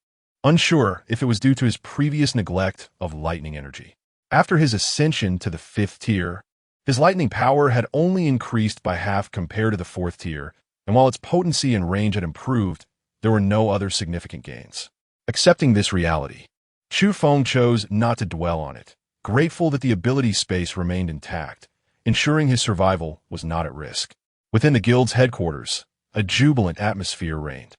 S1: unsure if it was due to his previous neglect of lightning energy. After his ascension to the 5th tier, his lightning power had only increased by half compared to the 4th tier, and while its potency and range had improved, there were no other significant gains. Accepting this reality, Chu Feng chose not to dwell on it, grateful that the ability space remained intact, ensuring his survival was not at risk. Within the guild's headquarters, a jubilant atmosphere reigned.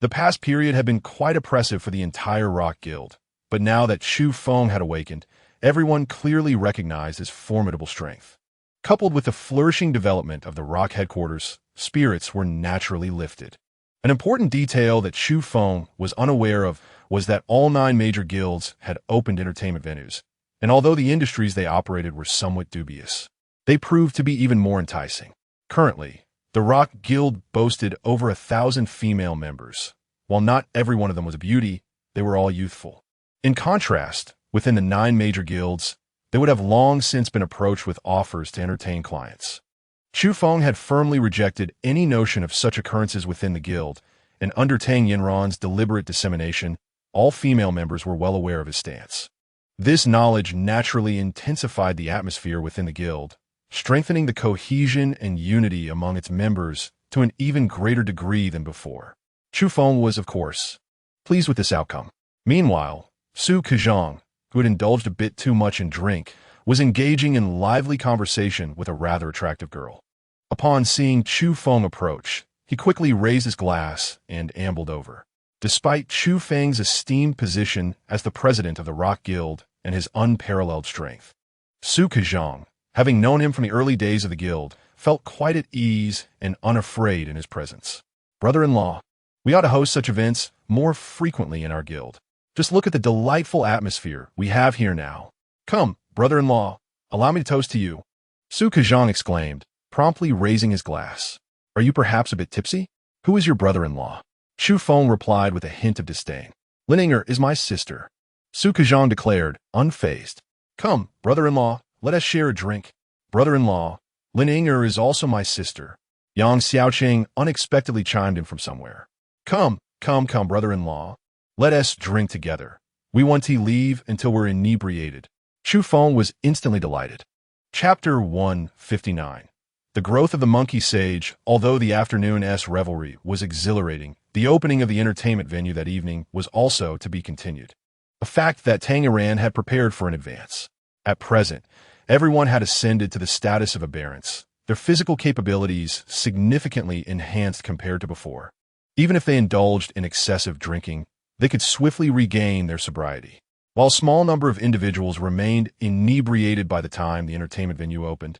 S1: The past period had been quite oppressive for the entire Rock Guild, but now that Chu Feng had awakened, everyone clearly recognized his formidable strength. Coupled with the flourishing development of the Rock headquarters, spirits were naturally lifted. An important detail that Chu Feng was unaware of was that all 9 major guilds had opened entertainment venues, and although the industries they operated were somewhat dubious, they proved to be even more enticing. Currently, the Rock Guild boasted over 1,000 female members. While not every one of them was a beauty, they were all youthful. In contrast, within the 9 major guilds, they would have long since been approached with offers to entertain clients. Chu Feng had firmly rejected any notion of such occurrences within the guild, and under Tang Yinran's deliberate dissemination, all female members were well aware of his stance. This knowledge naturally intensified the atmosphere within the guild, strengthening the cohesion and unity among its members to an even greater degree than before. Chu Feng was, of course, pleased with this outcome. Meanwhile, Su Kejong, who had indulged a bit too much in drink, was engaging in lively conversation with a rather attractive girl. Upon seeing Chu Feng approach, he quickly raised his glass and ambled over. Despite Chu Feng's esteemed position as the president of the Rock Guild and his unparalleled strength, Su Kejong, having known him from the early days of the guild, felt quite at ease and unafraid in his presence. Brother-in-law, we ought to host such events more frequently in our guild. Just look at the delightful atmosphere we have here now. Come, brother-in-law, allow me to toast to you. Su Kejong exclaimed, promptly raising his glass. Are you perhaps a bit tipsy? Who is your brother-in-law? Chu Feng replied with a hint of disdain. Lininger is my sister. Su Kejong declared, unfazed. Come, brother-in-law, let us share a drink. Brother-in-law, Lininger is also my sister. Yang Xiaoqing unexpectedly chimed in from somewhere. Come, brother-in-law. Let us drink together. We want to leave until we're inebriated. Chu Feng was instantly delighted. Chapter 159. The growth of the monkey sage. Although the afternoon-s revelry was exhilarating, the opening of the entertainment venue that evening was also to be continued. A fact that Tangeran had prepared for in advance. At present, everyone had ascended to the status of aberrants, their physical capabilities significantly enhanced compared to before. Even if they indulged in excessive drinking, they could swiftly regain their sobriety. While a small number of individuals remained inebriated by the time the entertainment venue opened,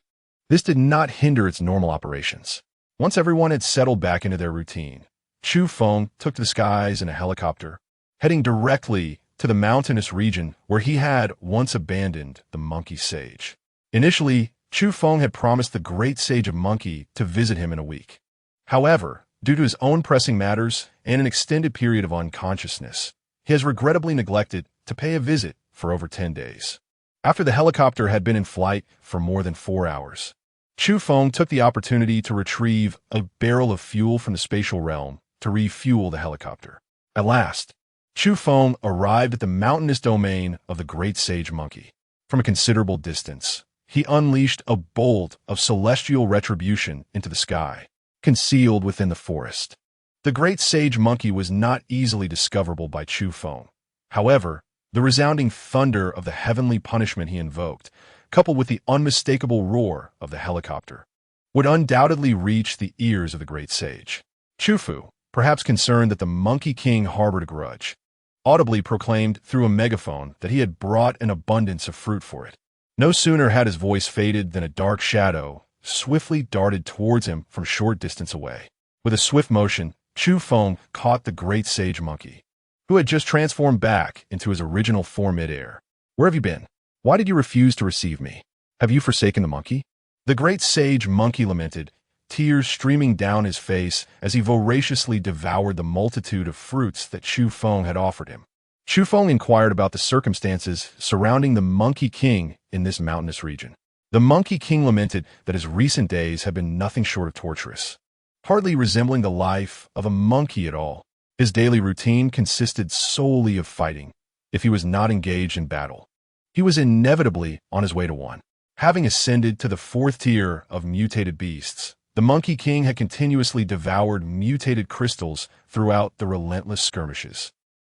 S1: this did not hinder its normal operations. Once everyone had settled back into their routine, Chu Feng took to the skies in a helicopter, heading directly to the mountainous region where he had once abandoned the monkey sage. Initially, Chu Feng had promised the great sage of monkey to visit him in a week. However, due to his own pressing matters and an extended period of unconsciousness, he has regrettably neglected to pay a visit for over 10 days. After the helicopter had been in flight for more than 4 hours, Chu Feng took the opportunity to retrieve a barrel of fuel from the spatial realm to refuel the helicopter. At last, Chu Feng arrived at the mountainous domain of the great sage monkey. From a considerable distance, he unleashed a bolt of celestial retribution into the sky, concealed within the forest. The great sage monkey was not easily discoverable by Chu Feng. However, the resounding thunder of the heavenly punishment he invoked, coupled with the unmistakable roar of the helicopter, would undoubtedly reach the ears of the great sage. Chu Fu, perhaps concerned that the Monkey King harbored a grudge, audibly proclaimed through a megaphone that he had brought an abundance of fruit for it. No sooner had his voice faded than a dark shadow swiftly darted towards him from short distance away. With a swift motion, Chu Feng caught the great sage monkey, who had just transformed back into his original form mid-air. "Where have you been? Why did you refuse to receive me? Have you forsaken the monkey?" The great sage monkey lamented, tears streaming down his face as he voraciously devoured the multitude of fruits that Chu Feng had offered him. Chu Feng inquired about the circumstances surrounding the Monkey King in this mountainous region. The Monkey King lamented that his recent days had been nothing short of torturous, hardly resembling the life of a monkey at all. His daily routine consisted solely of fighting. If he was not engaged in battle, he was inevitably on his way to one. Having ascended to the 4th tier of mutated beasts, the Monkey King had continuously devoured mutated crystals throughout the relentless skirmishes,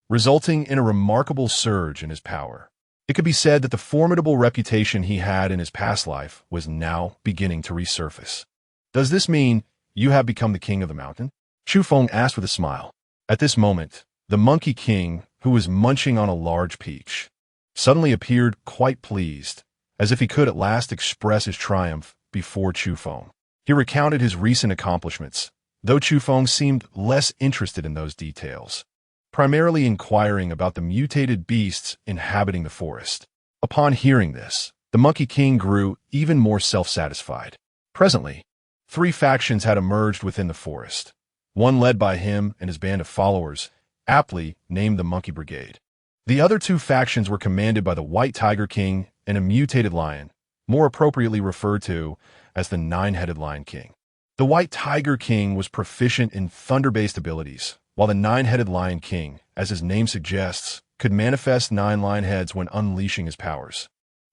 S1: resulting in a remarkable surge in his power. It could be said that the formidable reputation he had in his past life was now beginning to resurface. "Does this mean you have become the king of the mountain?" Chu Feng asked with a smile. At this moment, the Monkey King, who was munching on a large peach, suddenly appeared quite pleased, as if he could at last express his triumph before Chu Feng. He recounted his recent accomplishments, though Chu Feng seemed less interested in those details, primarily inquiring about the mutated beasts inhabiting the forest. Upon hearing this, the Monkey King grew even more self-satisfied. Presently, 3 factions had emerged within the forest, one led by him and his band of followers, aptly named the Monkey Brigade. The other 2 factions were commanded by the White Tiger King and a mutated lion, more appropriately referred to as the 9-headed Lion King. The White Tiger King was proficient in thunder-based abilities, while the 9-headed Lion King, as his name suggests, could manifest 9 lion heads when unleashing his powers.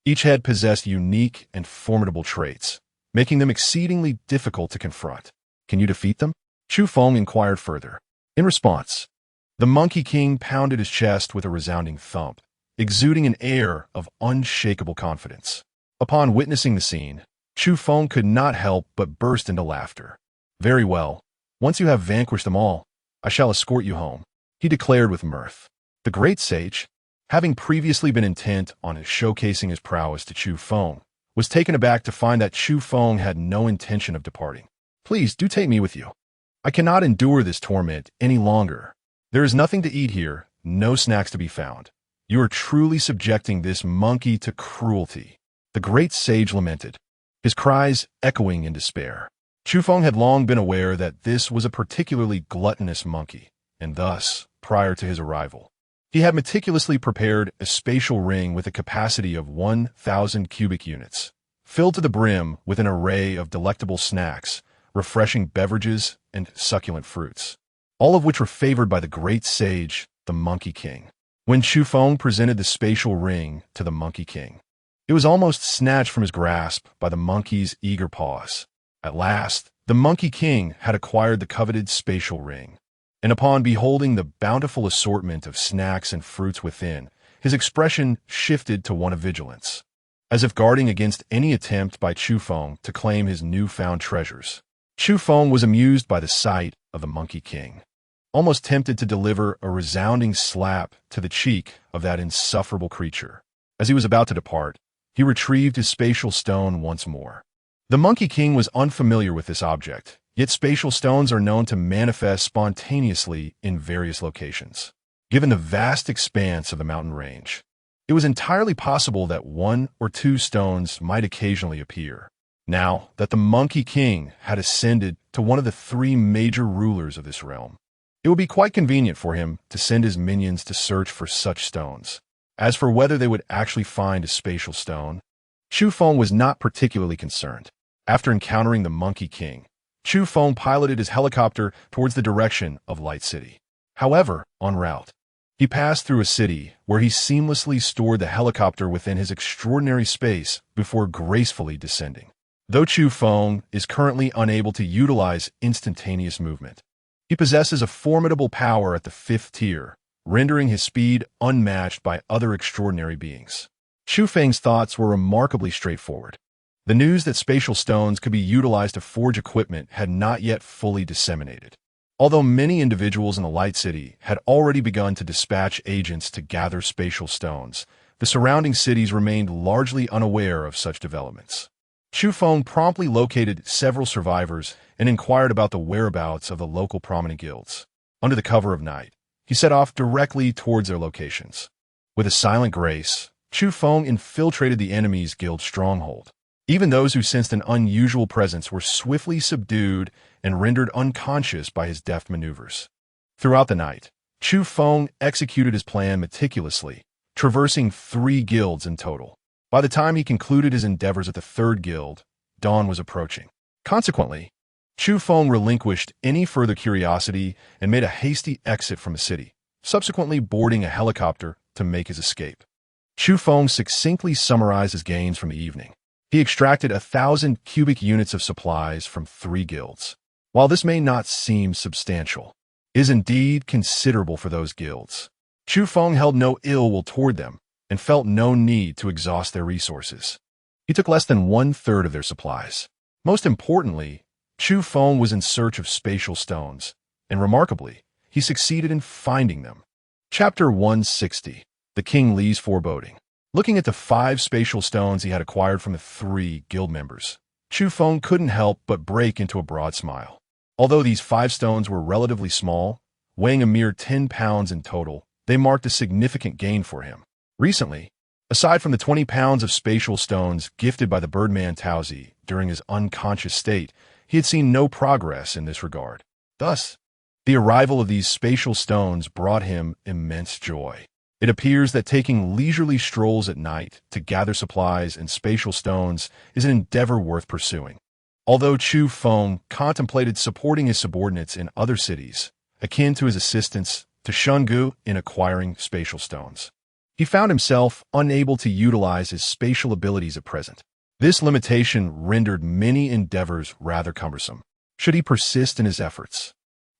S1: Each head possessed unique and formidable traits, making them exceedingly difficult to confront. "Can you defeat them?" Chu Feng inquired further. In response, the Monkey King pounded his chest with a resounding thump, exuding an air of unshakable confidence. Upon witnessing the scene, Chu Feng could not help but burst into laughter. "Very well. Once you have vanquished them all, I shall escort you home," he declared with mirth. The great sage, having previously been intent on showcasing his prowess to Chu Feng, was taken aback to find that Chu Feng had no intention of departing. "Please do take me with you. I cannot endure this torment any longer. There is nothing to eat here, no snacks to be found. You are truly subjecting this monkey to cruelty," the great sage lamented, his cries echoing in despair. Chu Feng had long been aware that this was a particularly gluttonous monkey, and thus, prior to his arrival, he had meticulously prepared a spatial ring with a capacity of 1,000 cubic units, filled to the brim with an array of delectable snacks, refreshing beverages, and succulent fruits, all of which were favored by the great sage, the Monkey King. When Chu Feng presented the spatial ring to the Monkey King, it was almost snatched from his grasp by the monkey's eager paws. At last, the Monkey King had acquired the coveted spatial ring, and upon beholding the bountiful assortment of snacks and fruits within, his expression shifted to one of vigilance, as if guarding against any attempt by Chu Feng to claim his newfound treasures. Chu Feng was amused by the sight of the Monkey King, almost tempted to deliver a resounding slap to the cheek of that insufferable creature. As he was about to depart, he retrieved his spatial stone once more. The Monkey King was unfamiliar with this object, yet spatial stones are known to manifest spontaneously in various locations. Given the vast expanse of the mountain range, it was entirely possible that 1 or 2 stones might occasionally appear. Now that the Monkey King had ascended to one of the 3 major rulers of this realm, it would be quite convenient for him to send his minions to search for such stones. As for whether they would actually find a spatial stone, Chu Feng was not particularly concerned. After encountering the Monkey King, Chu Feng piloted his helicopter towards the direction of Light City. However, en route, he passed through a city where he seamlessly stored the helicopter within his extraordinary space before gracefully descending. Though Chu Feng is currently unable to utilize instantaneous movement, he possesses a formidable power at the 5th tier, rendering his speed unmatched by other extraordinary beings. Chu Feng's thoughts were remarkably straightforward. The news that spatial stones could be utilized to forge equipment had not yet fully disseminated. Although many individuals in the Light City had already begun to dispatch agents to gather spatial stones, the surrounding cities remained largely unaware of such developments. Chu Feng promptly located several survivors and inquired about the whereabouts of the local prominent guilds. Under the cover of night, he set off directly towards their locations. With a silent grace, Chu Feng infiltrated the enemy's guild stronghold. Even those who sensed an unusual presence were swiftly subdued and rendered unconscious by his deft maneuvers. Throughout the night, Chu Feng executed his plan meticulously, traversing 3 guilds in total. By the time he concluded his endeavors at the 3rd guild, dawn was approaching. Consequently, Chu Feng relinquished any further curiosity and made a hasty exit from the city, subsequently boarding a helicopter to make his escape. Chu Feng succinctly summarized his gains from the evening. He extracted 1,000 cubic units of supplies from 3 guilds. While this may not seem substantial, it is indeed considerable for those guilds. Chu Feng held no ill will toward them and felt no need to exhaust their resources. He took less than 1/3 of their supplies. Most importantly, Chu Feng was in search of spatial stones, and remarkably, he succeeded in finding them. Chapter 160. The King Li's Foreboding. Looking at the 5 spatial stones he had acquired from the 3 guild members, Chu Feng couldn't help but break into a broad smile. Although these 5 stones were relatively small, weighing a mere 10 pounds in total, they marked a significant gain for him. Recently, aside from the 20 pounds of spatial stones gifted by the Birdman Tauzi during his unconscious state, he had seen no progress in this regard. Thus, the arrival of these spatial stones brought him immense joy. It appears that taking leisurely strolls at night to gather supplies and spatial stones is an endeavor worth pursuing. Although Chu Feng contemplated supporting his subordinates in other cities, akin to his assistants to Shungu in acquiring spatial stones, he found himself unable to utilize his spatial abilities at present. This limitation rendered many endeavors rather cumbersome. Should he persist in his efforts,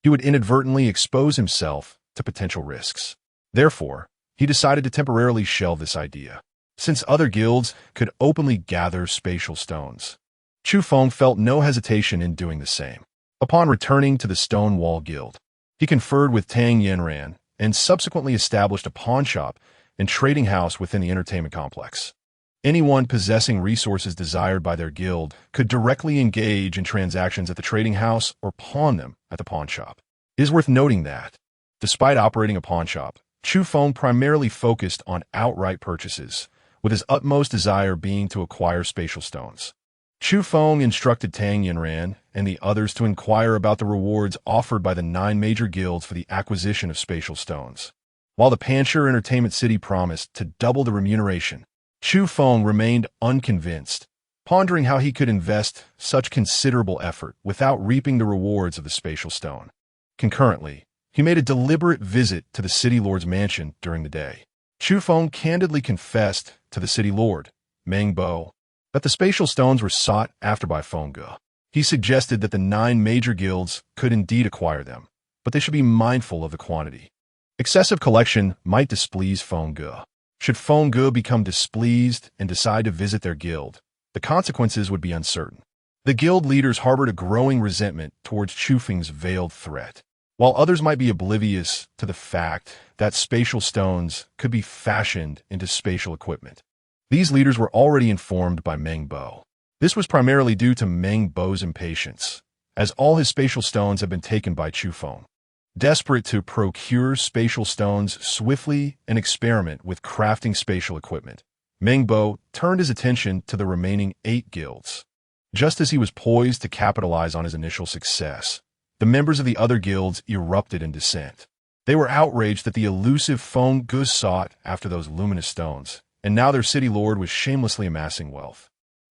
S1: he would inadvertently expose himself to potential risks. Therefore, he decided to temporarily shelve this idea. Since other guilds could openly gather spatial stones, Chu Feng felt no hesitation in doing the same. Upon returning to the Stonewall Guild, he conferred with Tang Yanran and subsequently established a pawn shop and trading house within the entertainment complex. Anyone possessing resources desired by their guild could directly engage in transactions at the trading house or pawn them at the pawn shop. It is worth noting that, despite operating a pawn shop, Chu Feng primarily focused on outright purchases, with his utmost desire being to acquire spatial stones. Chu Feng instructed Tang Yanran and the others to inquire about the rewards offered by the 9 major guilds for the acquisition of spatial stones. While the Pancher Entertainment City promised to double the remuneration, Chu Feng remained unconvinced, pondering how he could invest such considerable effort without reaping the rewards of the spatial stone. Concurrently, he made a deliberate visit to the city lord's mansion during the day. Chu Feng candidly confessed to the city lord, Meng Bo, that the spatial stones were sought after by Feng Ge. He suggested that the 9 major guilds could indeed acquire them, but they should be mindful of the quantity. Excessive collection might displease Feng Ge. Should Feng Ge become displeased and decide to visit their guild, the consequences would be uncertain. The guild leaders harbored a growing resentment towards Chu Feng's veiled threat, while others might be oblivious to the fact that spatial stones could be fashioned into spatial equipment. These leaders were already informed by Meng Bo. This was primarily due to Meng Bo's impatience, as all his spatial stones had been taken by Chu Feng. Desperate to procure spatial stones swiftly and experiment with crafting spatial equipment, Meng Bo turned his attention to the remaining 8 guilds. Just as he was poised to capitalize on his initial success, the members of the other guilds erupted in dissent. They were outraged that the elusive Feng Ge sought after those luminous stones, and now their city lord was shamelessly amassing wealth.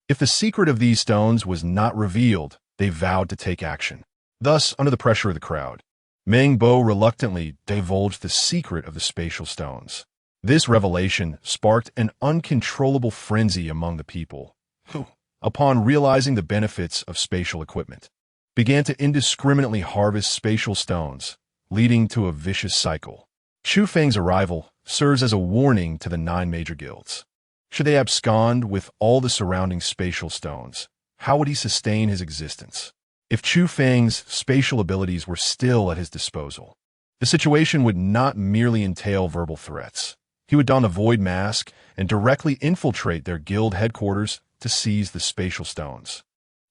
S1: If the secret of these stones was not revealed, they vowed to take action. Thus, under the pressure of the crowd, Meng Bo reluctantly divulged the secret of the spatial stones. This revelation sparked an uncontrollable frenzy among the people, who, upon realizing the benefits of spatial equipment, began to indiscriminately harvest spatial stones, leading to a vicious cycle. Chu Feng's arrival serves as a warning to the 9 major guilds. Should they abscond with all the surrounding spatial stones, how would he sustain his existence? If Chu Feng's spatial abilities were still at his disposal, the situation would not merely entail verbal threats. He would don the void mask and directly infiltrate their guild headquarters to seize the spatial stones.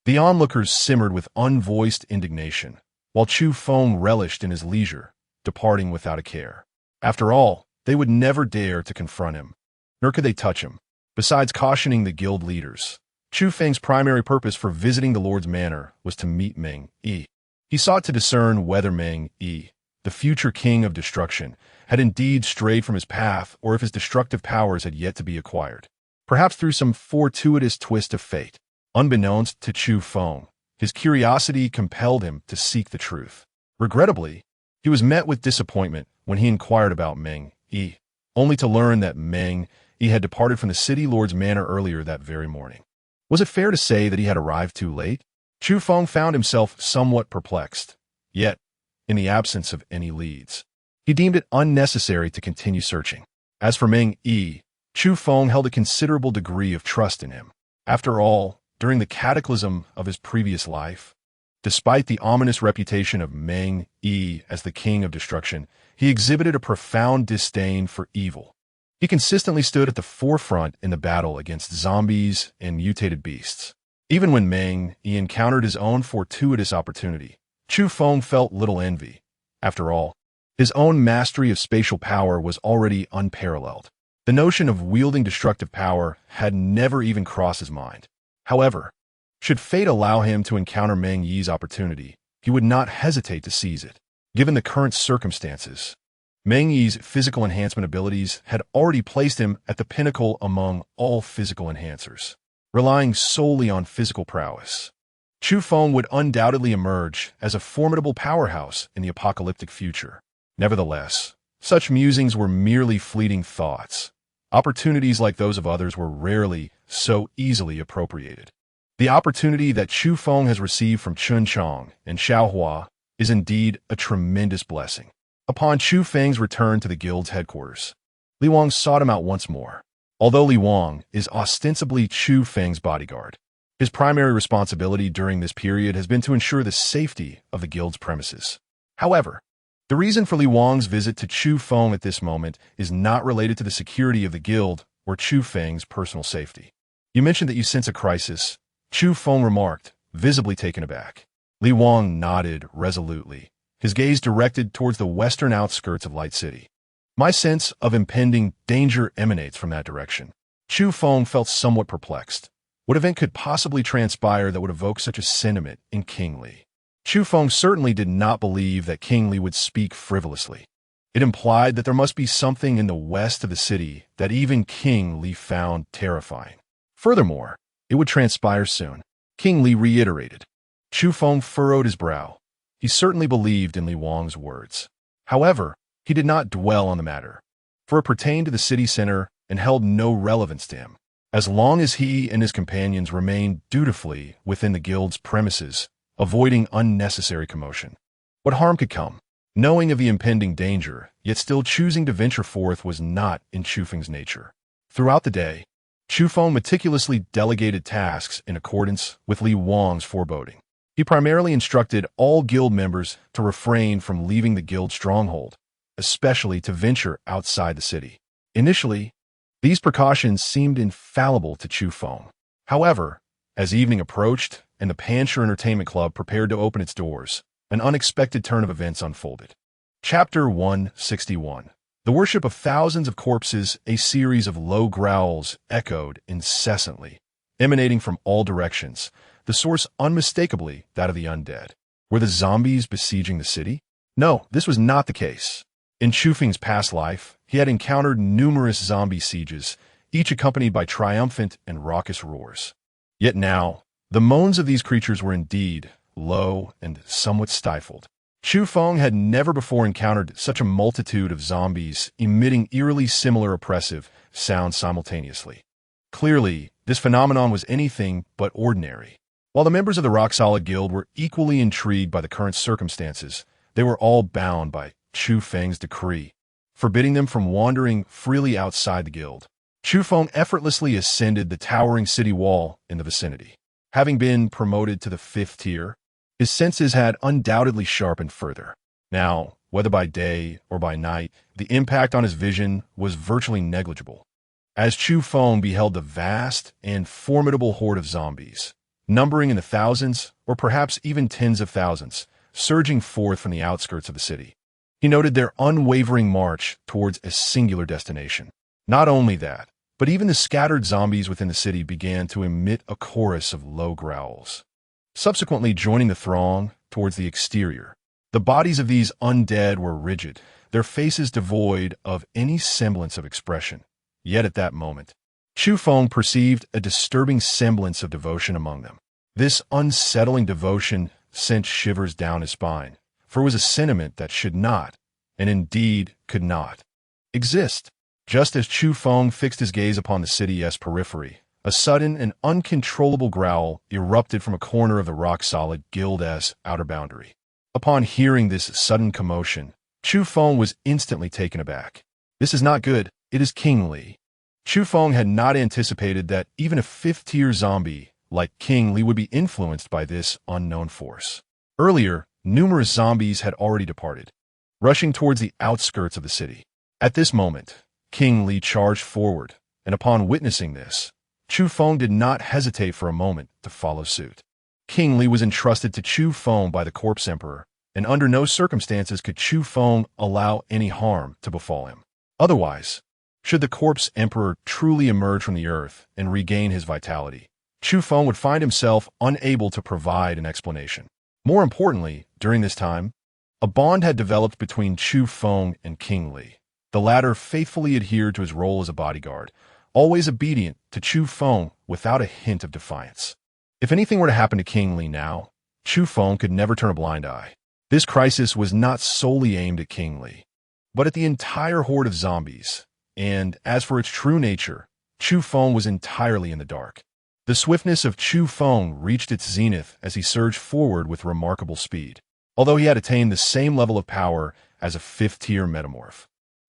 S1: The onlookers simmered with unvoiced indignation, while Chu Feng relished in his leisure, departing without a care. After all, they would never dare to confront him, nor could they touch him. Besides cautioning the guild leaders, Chu Feng's primary purpose for visiting the Lord's manor was to meet Meng-Yi. He sought to discern whether Meng-Yi, the future king of destruction, had indeed strayed from his path or if his destructive powers had yet to be acquired. Perhaps through some fortuitous twist of fate. Unbeknownst to Chu Feng, his curiosity compelled him to seek the truth. Regrettably, he was met with disappointment when he inquired about Meng-Yi, only to learn that Meng-Yi had departed from the city lord's manor earlier that very morning. Was it fair to say that he had arrived too late? Chu Feng found himself somewhat perplexed. Yet, in the absence of any leads, he deemed it unnecessary to continue searching. As for Meng-Yi, Chu Feng held a considerable degree of trust in him. After all, during the cataclysm of his previous life, despite the ominous reputation of Meng-Yi as the king of destruction, he exhibited a profound disdain for evil. He consistently stood at the forefront in the battle against zombies and mutated beasts. Even when Meng-Yi encountered his own fortuitous opportunity, Chu Feng felt little envy. After all, his own mastery of spatial power was already unparalleled. The notion of wielding destructive power had never even crossed his mind. However, should fate allow him to encounter Meng-Yi's opportunity, he would not hesitate to seize it. Given the current circumstances, Meng-Yi's physical enhancement abilities had already placed him at the pinnacle among all physical enhancers. Relying solely on physical prowess, Chu Feng would undoubtedly emerge as a formidable powerhouse in the apocalyptic future. Nevertheless, such musings were merely fleeting thoughts. Opportunities like those of others were rarely so easily appropriated. The opportunity that Chu Feng has received from Chun Chong and Xiaohua is indeed a tremendous blessing. Upon Chu Feng's return to the guild's headquarters, Li Wang sought him out once more. Although Li Wang is ostensibly Chu Feng's bodyguard, his primary responsibility during this period has been to ensure the safety of the guild's premises. However, the reason for Li Wang's visit to Chu Feng at this moment is not related to the security of the guild or Chu Feng's personal safety. You mentioned that you sense a crisis, Chu Feng remarked, visibly taken aback. Li Wang nodded resolutely, his gaze directed towards the western outskirts of Light City. My sense of impending danger emanates from that direction. Chu Feng felt somewhat perplexed. What event could possibly transpire that would evoke such a sentiment in King Li? Chu Feng certainly did not believe that King Li would speak frivolously. It implied that there must be something in the west of the city that even King Li found terrifying. Furthermore, it would transpire soon. King Li reiterated. Chu Feng furrowed his brow. He certainly believed in Li Wang's words. However, he did not dwell on the matter, for it pertained to the city center and held no relevance to him. As long as he and his companions remained dutifully within the guild's premises, avoiding unnecessary commotion. What harm could come? Knowing of the impending danger, yet still choosing to venture forth was not in Chu Feng's nature. Throughout the day, Chu Feng meticulously delegated tasks in accordance with Li Wang's foreboding. He primarily instructed all guild members to refrain from leaving the guild stronghold, especially to venture outside the city. Initially, these precautions seemed infallible to Chu Feng. However, as evening approached and the Pancher Entertainment Club prepared to open its doors, an unexpected turn of events unfolded. Chapter 161. The worship of thousands of corpses, a series of low growls echoed incessantly, emanating from all directions, the source unmistakably that of the undead. Were the zombies besieging the city? No, this was not the case. In Chu Feng's past life, he had encountered numerous zombie sieges, each accompanied by triumphant and raucous roars. Yet now, the moans of these creatures were indeed low and somewhat stifled. Chu Feng had never before encountered such a multitude of zombies emitting eerily similar oppressive sounds simultaneously. Clearly, this phenomenon was anything but ordinary. While the members of the Rock Solid Guild were equally intrigued by the current circumstances, they were all bound by Chu Feng's decree, forbidding them from wandering freely outside the guild. Chu Feng effortlessly ascended the towering city wall in the vicinity. Having been promoted to the 5th tier, His senses had undoubtedly sharpened further. Now, whether by day or by night, the impact on his vision was virtually negligible. As Chu Feng beheld the vast and formidable horde of zombies, numbering in the thousands or perhaps even tens of thousands, surging forth from the outskirts of the city, he noted their unwavering march towards a singular destination. Not only that, but even the scattered zombies within the city began to emit a chorus of low growls. Subsequently joining the throng towards the exterior, the bodies of these undead were rigid, their faces devoid of any semblance of expression. Yet at that moment, Chu Feng perceived a disturbing semblance of devotion among them. This unsettling devotion sent shivers down his spine, for it was a sentiment that should not, and indeed could not, exist. Just as Chu Feng fixed his gaze upon the city's periphery, a sudden and uncontrollable growl erupted from a corner of the rock-solid guild's outer boundary. Upon hearing this sudden commotion, Chu Feng was instantly taken aback. This is not good, it is King Li. Chu Feng had not anticipated that even a fifth-tier zombie like King Li would be influenced by this unknown force. Earlier, numerous zombies had already departed, rushing towards the outskirts of the city. At this moment, King Li charged forward, and upon witnessing this, Chu Feng did not hesitate for a moment to follow suit. King Li was entrusted to Chu Feng by the Corpse Emperor, and under no circumstances could Chu Feng allow any harm to befall him. Otherwise, should the Corpse Emperor truly emerge from the earth and regain his vitality, Chu Feng would find himself unable to provide an explanation. More importantly, during this time, a bond had developed between Chu Feng and King Li. The latter faithfully adhered to his role as a bodyguard, always obedient to Chu Feng without a hint of defiance. If anything were to happen to King Li now, Chu Feng could never turn a blind eye. This crisis was not solely aimed at King Li, but at the entire horde of zombies, and as for its true nature, Chu Feng was entirely in the dark. The swiftness of Chu Feng reached its zenith as he surged forward with remarkable speed. Although he had attained the same level of power as a fifth-tier metamorph,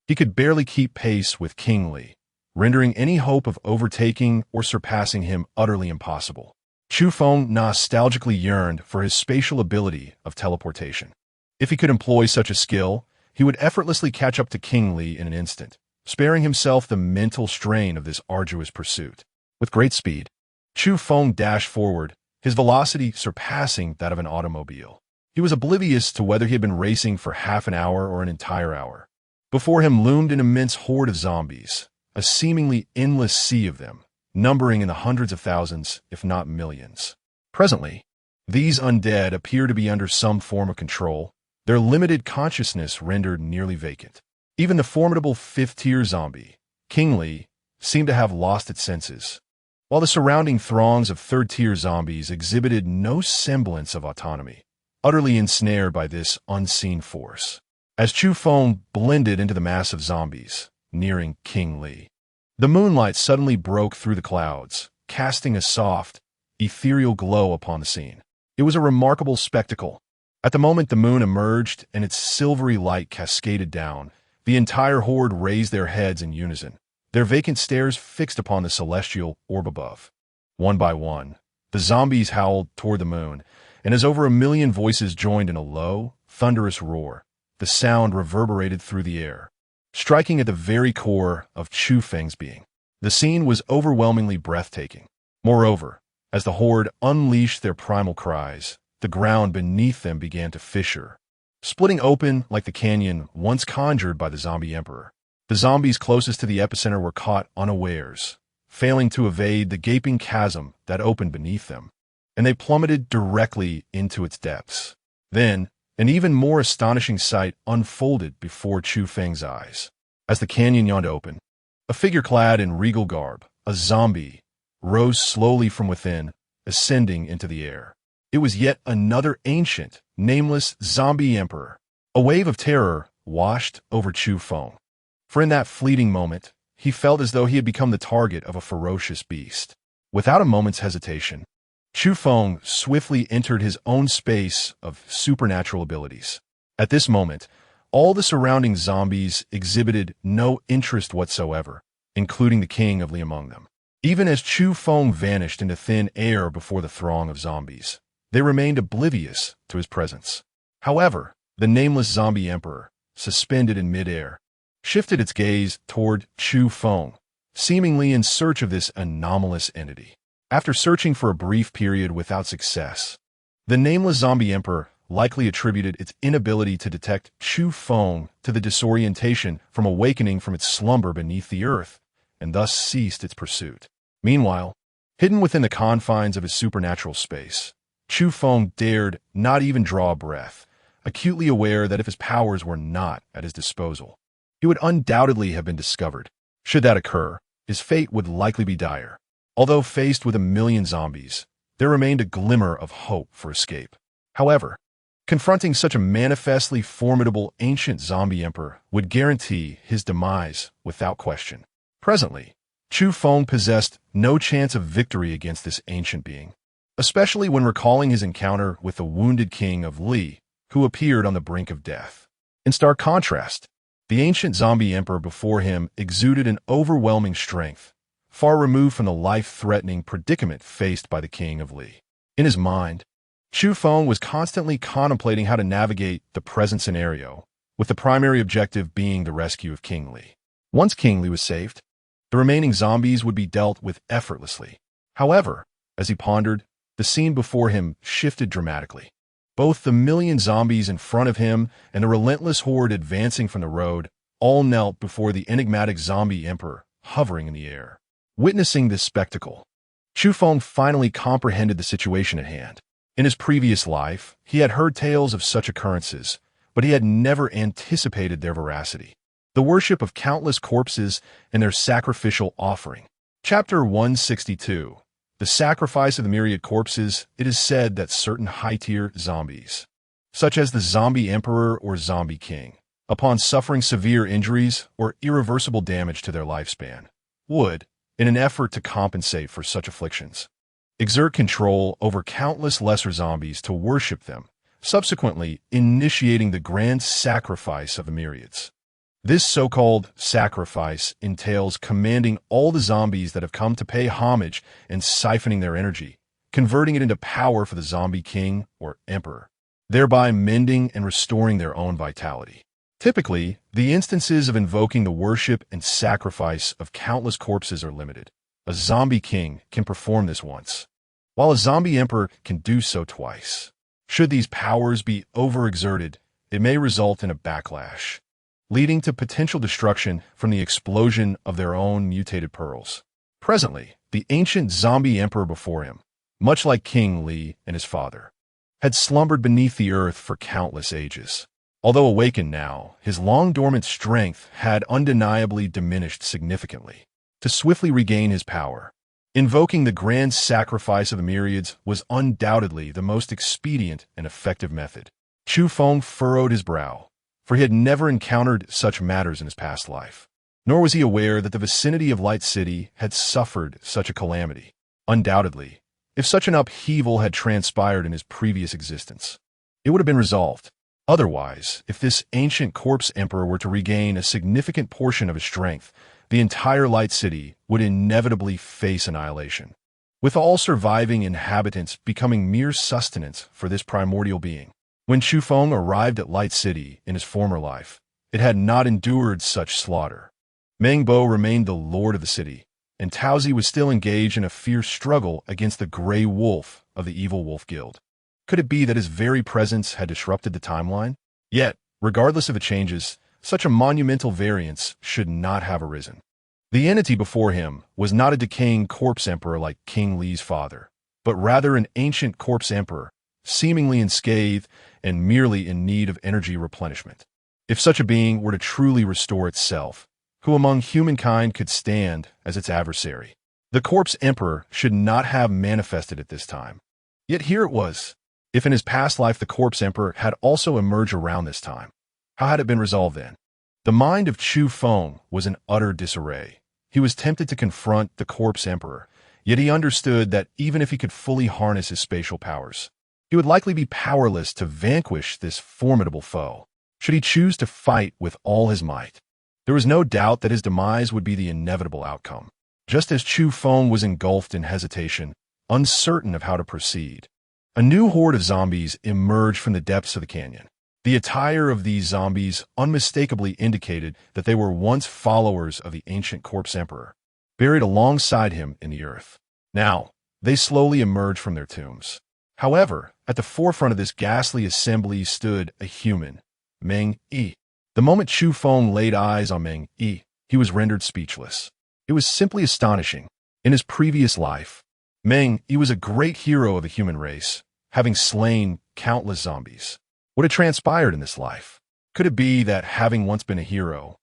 S1: he could barely keep pace with King Li, rendering any hope of overtaking or surpassing him utterly impossible. Chu Feng nostalgically yearned for his spatial ability of teleportation. If he could employ such a skill, he would effortlessly catch up to King Li in an instant, sparing himself the mental strain of this arduous pursuit. With great speed, Chu Feng dashed forward, his velocity surpassing that of an automobile. He was oblivious to whether he had been racing for half an hour or an entire hour. Before him loomed an immense horde of zombies, a seemingly endless sea of them, numbering in the hundreds of thousands, if not millions. Presently, these undead appear to be under some form of control, their limited consciousness rendered nearly vacant. Even the formidable fifth-tier zombie, King Li, seemed to have lost its senses, while the surrounding throngs of third-tier zombies exhibited no semblance of autonomy, utterly ensnared by this unseen force. As Chu Feng blended into the mass of zombies, nearing King Li, the moonlight suddenly broke through the clouds, casting a soft, ethereal glow upon the scene. It was a remarkable spectacle. At the moment the moon emerged and its silvery light cascaded down, the entire horde raised their heads in unison, their vacant stares fixed upon the celestial orb above. One by one, the zombies howled toward the moon, and as over 1,000,000 voices joined in a low, thunderous roar, the sound reverberated through the air, striking at the very core of Chu Feng's being. The scene was overwhelmingly breathtaking. Moreover, as the horde unleashed their primal cries, the ground beneath them began to fissure, splitting open like the canyon once conjured by the zombie emperor. The zombies closest to the epicenter were caught unawares, failing to evade the gaping chasm that opened beneath them, and they plummeted directly into its depths. Then, an even more astonishing sight unfolded before Chu Feng's eyes. As the canyon yawned open, a figure clad in regal garb, a zombie, rose slowly from within, ascending into the air. It was yet another ancient, nameless zombie emperor. A wave of terror washed over Chu Feng, for in that fleeting moment, he felt as though he had become the target of a ferocious beast. Without a moment's hesitation, Chu Feng swiftly entered his own space of supernatural abilities. At this moment, all the surrounding zombies exhibited no interest whatsoever, including the king of Li among them. Even as Chu Feng vanished into thin air before the throng of zombies, They remained oblivious to his presence. However, the nameless zombie emperor, suspended in midair, shifted its gaze toward Chu Feng, seemingly in search of this anomalous entity. After searching for a brief period without success, the nameless zombie emperor likely attributed its inability to detect Chu Feng to the disorientation from awakening from its slumber beneath the earth, and thus ceased its pursuit. Meanwhile, hidden within the confines of his supernatural space, Chu Feng dared not even draw a breath, acutely aware that if his powers were not at his disposal, he would undoubtedly have been discovered. Should that occur, his fate would likely be dire. Although faced with 1,000,000 zombies, there remained a glimmer of hope for escape. However, confronting such a manifestly formidable ancient zombie emperor would guarantee his demise without question. Presently, Chu Feng possessed no chance of victory against this ancient being, especially when recalling his encounter with the wounded king of Li, who appeared on the brink of death. In stark contrast, the ancient zombie emperor before him exuded an overwhelming strength, far removed from the life-threatening predicament faced by the king of Li. In his mind, Chu Feng was constantly contemplating how to navigate the present scenario, with the primary objective being the rescue of King Li. Once King Li was saved, the remaining zombies would be dealt with effortlessly. However, as he pondered, the scene before him shifted dramatically. Both the 1,000,000 zombies in front of him and the relentless horde advancing from the road all knelt before the enigmatic zombie emperor hovering in the air. Witnessing this spectacle, Chu Feng finally comprehended the situation at hand. In his previous life, he had heard tales of such occurrences, but he had never anticipated their veracity. The worship of countless corpses and their sacrificial offering. Chapter 162. The sacrifice of the myriad corpses. It is said that certain high-tier zombies, such as the zombie emperor or zombie king, upon suffering severe injuries or irreversible damage to their lifespan, would, in an effort to compensate for such afflictions, exert control over countless lesser zombies to worship them, subsequently initiating the grand sacrifice of the myriads. This so-called sacrifice entails commanding all the zombies that have come to pay homage and siphoning their energy, converting it into power for the zombie king or emperor, thereby mending and restoring their own vitality. Typically, the instances of invoking the worship and sacrifice of countless corpses are limited. A zombie king can perform this once, while a zombie emperor can do so twice. Should these powers be overexerted, it may result in a backlash, leading to potential destruction from the explosion of their own mutated pearls. Presently, the ancient zombie emperor before him, much like King Li and his father, had slumbered beneath the earth for countless ages. Although awakened now, his long-dormant strength had undeniably diminished significantly. To swiftly regain his power, invoking the grand sacrifice of the myriads was undoubtedly the most expedient and effective method. Chu Feng furrowed his brow, for he had never encountered such matters in his past life. Nor was he aware that the vicinity of Light City had suffered such a calamity. Undoubtedly, if such an upheaval had transpired in his previous existence, it would have been resolved. Otherwise, if this ancient corpse emperor were to regain a significant portion of his strength, the entire Light City would inevitably face annihilation, with all surviving inhabitants becoming mere sustenance for this primordial being. When Chu Feng arrived at Light City in his former life, it had not endured such slaughter. Mengbo remained the lord of the city, and Taozi was still engaged in a fierce struggle against the Grey Wolf of the Evil Wolf Guild. Could it be that his very presence had disrupted the timeline? Yet, regardless of the changes, such a monumental variance should not have arisen. The entity before him was not a decaying corpse emperor like King Li's father, but rather an ancient corpse emperor, seemingly unscathed and merely in need of energy replenishment. If such a being were to truly restore itself, who among humankind could stand as its adversary? The corpse emperor should not have manifested at this time. Yet here it was. If in his past life the corpse emperor had also emerged around this time, how had it been resolved then? The mind of Chu Feng was in utter disarray. He was tempted to confront the corpse emperor, yet he understood that even if he could fully harness his spatial powers, he would likely be powerless to vanquish this formidable foe. Should he choose to fight with all his might, there was no doubt that his demise would be the inevitable outcome. Just as Chu Feng was engulfed in hesitation, uncertain of how to proceed, A new horde of zombies emerged from the depths of the canyon. The attire of these zombies unmistakably indicated that they were once followers of the ancient corpse emperor, buried alongside him in the earth. Now, they slowly emerged from their tombs. However, at the forefront of this ghastly assembly stood a human, Meng Yi. The moment Chu Feng laid eyes on Meng Yi, he was rendered speechless. It was simply astonishing. In his previous life, Meng Yi was a great hero of the human race, having slain countless zombies. What had transpired in this life? Could it be that, having once been a hero,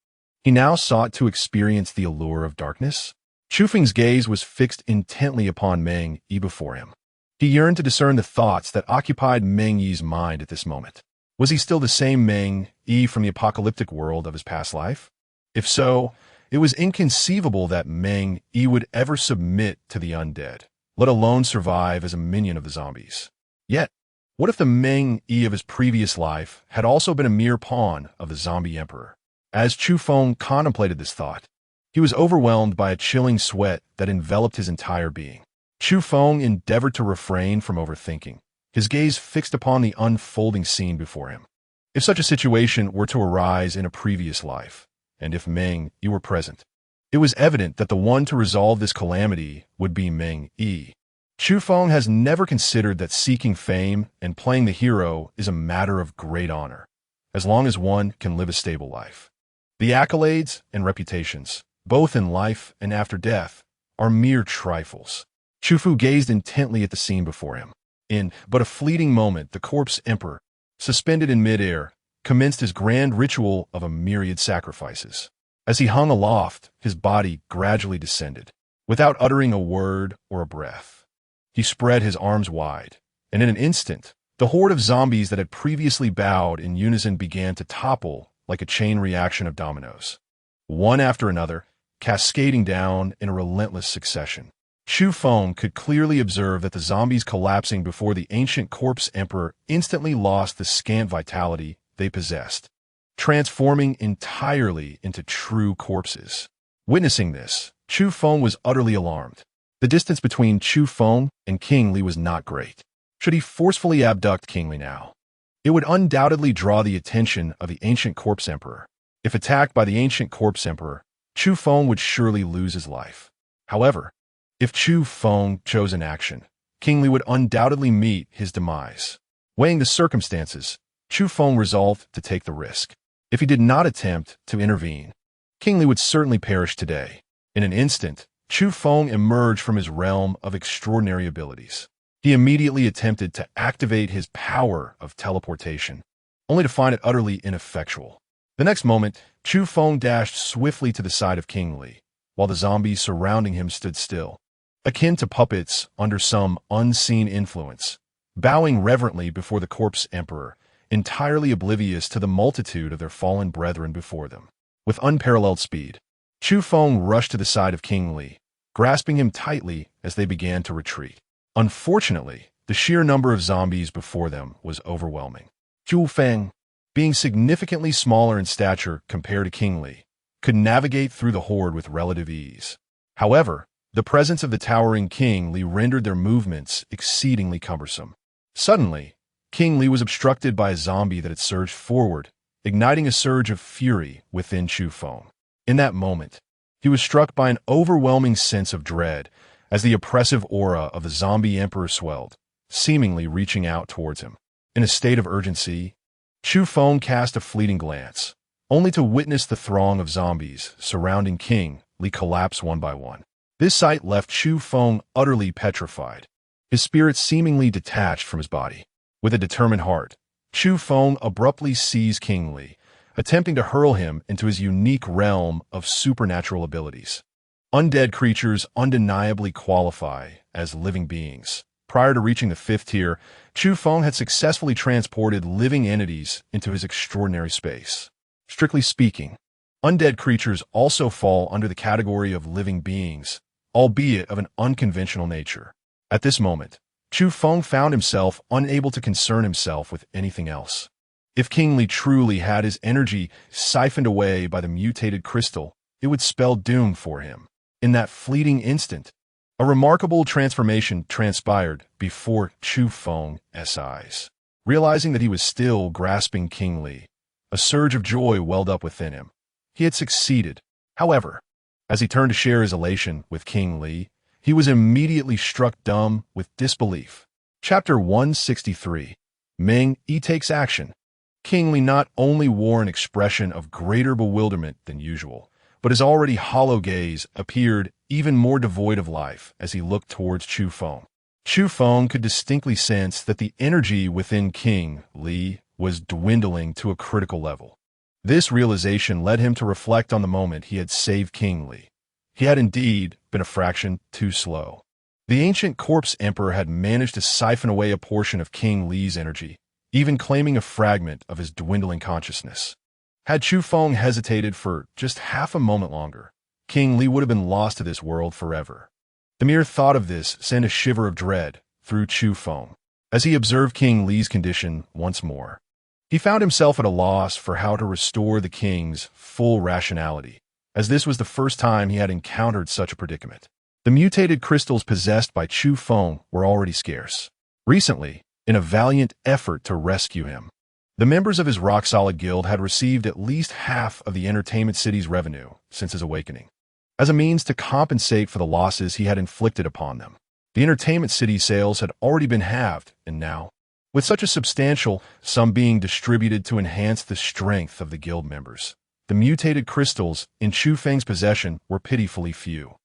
S1: he now sought to experience the allure of darkness? Chu Feng's gaze was fixed intently upon Meng Yi before him. He yearned to discern the thoughts that occupied Meng Yi's mind at this moment. Was he still the same Meng Yi from the apocalyptic world of his past life? If so, it was inconceivable that Meng Yi would ever submit to the undead, let alone survive as a minion of the zombies. Yet, what if the Meng Yi of his previous life had also been a mere pawn of the zombie emperor? As Chu Feng contemplated this thought, he was overwhelmed by a chilling sweat that enveloped his entire being. Chu Feng endeavored to refrain from overthinking, his gaze fixed upon the unfolding scene before him. If such a situation were to arise in a previous life, and if Meng Yi were present, it was evident that the one to resolve this calamity would be Meng Yi. Chu Feng has never considered that seeking fame and playing the hero is a matter of great honor, as long as one can live a stable life. The accolades and reputations, both in life and after death, are mere trifles. Chu Fu gazed intently at the scene before him. In but a fleeting moment, the corpse emperor, suspended in midair, commenced his grand ritual of a myriad sacrifices. As he hung aloft, his body gradually descended, without uttering a word or a breath. He spread his arms wide, and in an instant, the horde of zombies that had previously bowed in unison began to topple like a chain reaction of dominoes, one after another, cascading down in a relentless succession. Chu Feng could clearly observe that the zombies collapsing before the ancient corpse emperor instantly lost the scant vitality they possessed, transforming entirely into true corpses. Witnessing this, Chu Feng was utterly alarmed. The distance between Chu Feng and King Li was not great. Should he forcefully abduct King Li now, it would undoubtedly draw the attention of the ancient corpse emperor. If attacked by the ancient corpse emperor, Chu Feng would surely lose his life. However, if Chu Feng chose an action, King Li would undoubtedly meet his demise. Weighing the circumstances, Chu Feng resolved to take the risk. If he did not attempt to intervene, King Li would certainly perish today. In an instant, Chu Feng emerged from his realm of extraordinary abilities. He immediately attempted to activate his power of teleportation, only to find it utterly ineffectual. The next moment, Chu Feng dashed swiftly to the side of King Li, while the zombies surrounding him stood still, akin to puppets under some unseen influence, bowing reverently before the corpse emperor, entirely oblivious to the multitude of their fallen brethren before them. With unparalleled speed, Chu Feng rushed to the side of King Li, grasping him tightly as they began to retreat. Unfortunately, the sheer number of zombies before them was overwhelming. Chu Feng, being significantly smaller in stature compared to King Li, could navigate through the horde with relative ease. However, the presence of the towering King Li rendered their movements exceedingly cumbersome. Suddenly, King Li was obstructed by a zombie that had surged forward, igniting a surge of fury within Chu Feng. In that moment, he was struck by an overwhelming sense of dread as the oppressive aura of the zombie emperor swelled, seemingly reaching out towards him. In a state of urgency, Chu Feng cast a fleeting glance, only to witness the throng of zombies surrounding King Li collapse one by one. This sight left Chu Feng utterly petrified, his spirit seemingly detached from his body. With a determined heart, Chu Feng abruptly seized King Li, attempting to hurl him into his unique realm of supernatural abilities. Undead creatures undeniably qualify as living beings. Prior to reaching the 5th tier, Chu Feng had successfully transported living entities into his extraordinary space. Strictly speaking, undead creatures also fall under the category of living beings, albeit of an unconventional nature. At this moment, Chu Feng found himself unable to concern himself with anything else. If King Li truly had his energy siphoned away by the mutated crystal, it would spell doom for him. In that fleeting instant, A remarkable transformation transpired before Chu Feng's eyes. Realizing that he was still grasping King Li, a surge of joy welled up within him. He had succeeded. However, as he turned to share his elation with King Li, he was immediately struck dumb with disbelief. Chapter 163. Meng Yi takes action. King Li not only wore an expression of greater bewilderment than usual, but his already hollow gaze appeared even more devoid of life as he looked towards Chu Feng. Chu Feng could distinctly sense that the energy within King Li was dwindling to a critical level. This realization led him to reflect on the moment he had saved King Li. He had indeed been a fraction too slow. The ancient corpse emperor had managed to siphon away a portion of King Li's energy, even claiming a fragment of his dwindling consciousness. Had Chu Feng hesitated for just half a moment longer, King Li would have been lost to this world forever. The mere thought of this sent a shiver of dread through Chu Feng as he observed King Li's condition once more. He found himself at a loss for how to restore the king's full rationality, as this was the first time he had encountered such a predicament. The mutated crystals possessed by Chu Feng were already scarce. Recently, in a valiant effort to rescue him, the members of his rock-solid guild had received at least half of the entertainment city's revenue since his awakening, as a means to compensate for the losses he had inflicted upon them. The entertainment city sales had already been halved, and now, with such a substantial sum being distributed to enhance the strength of the guild members, the mutated crystals in Chu Feng's possession were pitifully few.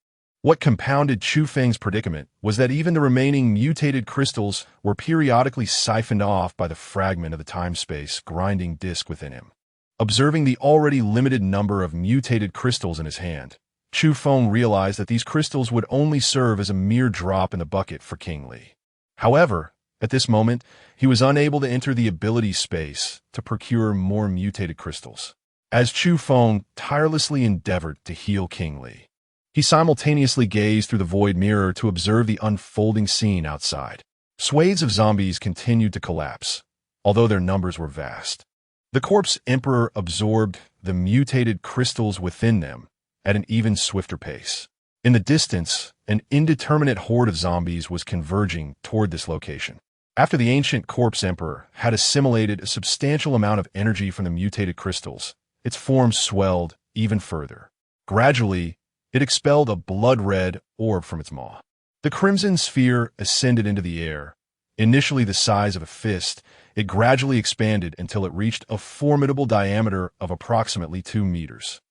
S1: What compounded Chu Feng's predicament was that even the remaining mutated crystals were periodically siphoned off by the fragment of the time-space grinding disk within him. Observing the already limited number of mutated crystals in his hand, Chu Feng realized that these crystals would only serve as a mere drop in the bucket for King Li. However, at this moment, he was unable to enter the ability space to procure more mutated crystals. As Chu Feng tirelessly endeavored to heal King Li, he simultaneously gazed through the void mirror to observe the unfolding scene outside. Swathes of zombies continued to collapse, although their numbers were vast. The corpse emperor absorbed the mutated crystals within them at an even swifter pace. In the distance, an indeterminate horde of zombies was converging toward this location. After the ancient corpse emperor had assimilated a substantial amount of energy from the mutated crystals, its form swelled even further. Gradually, it expelled a blood-red orb from its maw. The crimson sphere ascended into the air. Initially the size of a fist, it gradually expanded until it reached a formidable diameter of approximately 2 meters.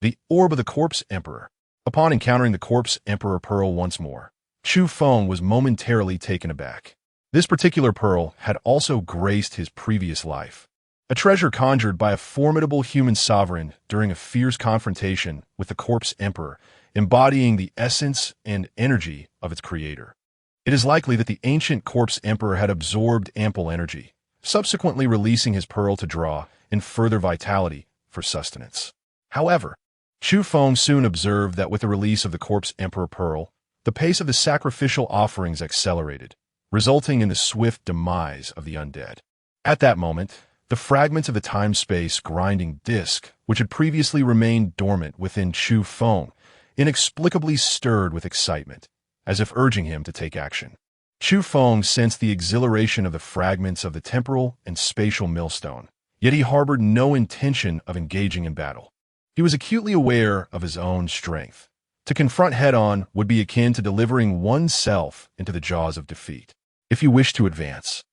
S1: The orb of the corpse emperor. Upon encountering the corpse emperor pearl once more, Chu Feng was momentarily taken aback. This particular pearl had also graced his previous life, a treasure conjured by a formidable human sovereign during a fierce confrontation with the corpse emperor, embodying the essence and energy of its creator. It is likely that the ancient corpse emperor had absorbed ample energy, subsequently releasing his pearl to draw in further vitality for sustenance. However, Chu Feng soon observed that with the release of the corpse emperor pearl, the pace of the sacrificial offerings accelerated, resulting in the swift demise of the undead. At that moment, the fragments of the time-space grinding disk, which had previously remained dormant within Chu Feng, inexplicably stirred with excitement, as if urging him to take action. Chu Feng sensed the exhilaration of the fragments of the temporal and spatial millstone, yet he harbored no intention of engaging in battle. He was acutely aware of his own strength. To confront head-on would be akin to delivering oneself into the jaws of defeat. If you wish to advance,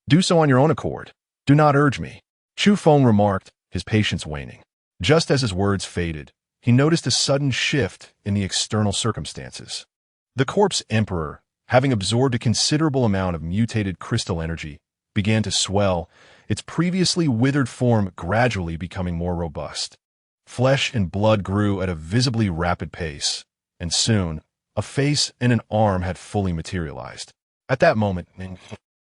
S1: do so on your own accord. Do not urge me, Chu Feng remarked, his patience waning. Just as his words faded, he noticed a sudden shift in the external circumstances. The corpse emperor, having absorbed a considerable amount of mutated crystal energy, began to swell, its previously withered form gradually becoming more robust. Flesh and blood grew at a visibly rapid pace, and soon, a face and an arm had fully materialized. At that moment, Meng,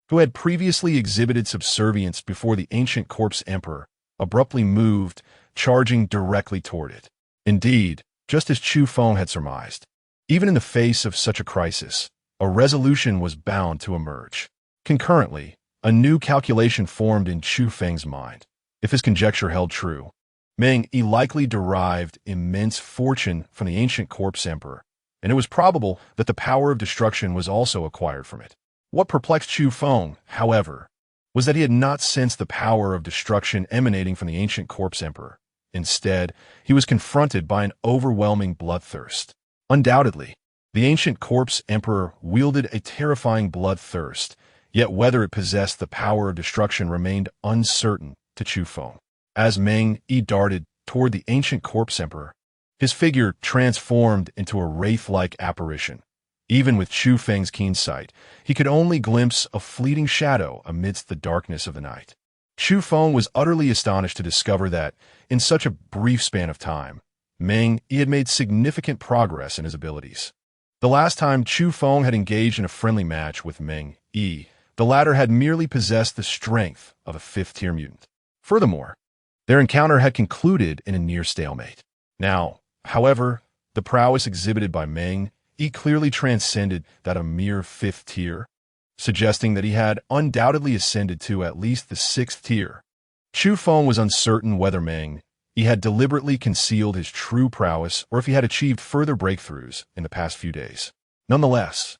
S1: who had previously exhibited subservience before the ancient corpse emperor, abruptly moved, charging directly toward it. Indeed, just as Chu Feng had surmised, even in the face of such a crisis, a resolution was bound to emerge. Concurrently, a new calculation formed in Chu Feng's mind. If his conjecture held true, Meng Yi likely derived immense fortune from the ancient corpse emperor, and it was probable that the power of destruction was also acquired from it. What perplexed Chu Feng, however, was that he had not sensed the power of destruction emanating from the ancient corpse emperor. Instead, he was confronted by an overwhelming bloodthirst. Undoubtedly, the ancient corpse emperor wielded a terrifying bloodthirst, yet whether it possessed the power of destruction remained uncertain to Chu Feng. As Meng Yi darted toward the ancient corpse emperor, his figure transformed into a wraith-like apparition. Even with Chu Feng's keen sight, he could only glimpse a fleeting shadow amidst the darkness of the night. Chu Feng was utterly astonished to discover that, in such a brief span of time, Meng Yi had made significant progress in his abilities. The last time Chu Feng had engaged in a friendly match with Meng Yi, the latter had merely possessed the strength of a fifth-tier mutant. Furthermore, their encounter had concluded in a near stalemate. Now, however, the prowess exhibited by Meng Yi clearly transcended that of mere fifth tier, suggesting that he had undoubtedly ascended to at least the sixth tier. Chu Feng was uncertain whether Meng Yi had deliberately concealed his true prowess or if he had achieved further breakthroughs in the past few days. Nonetheless,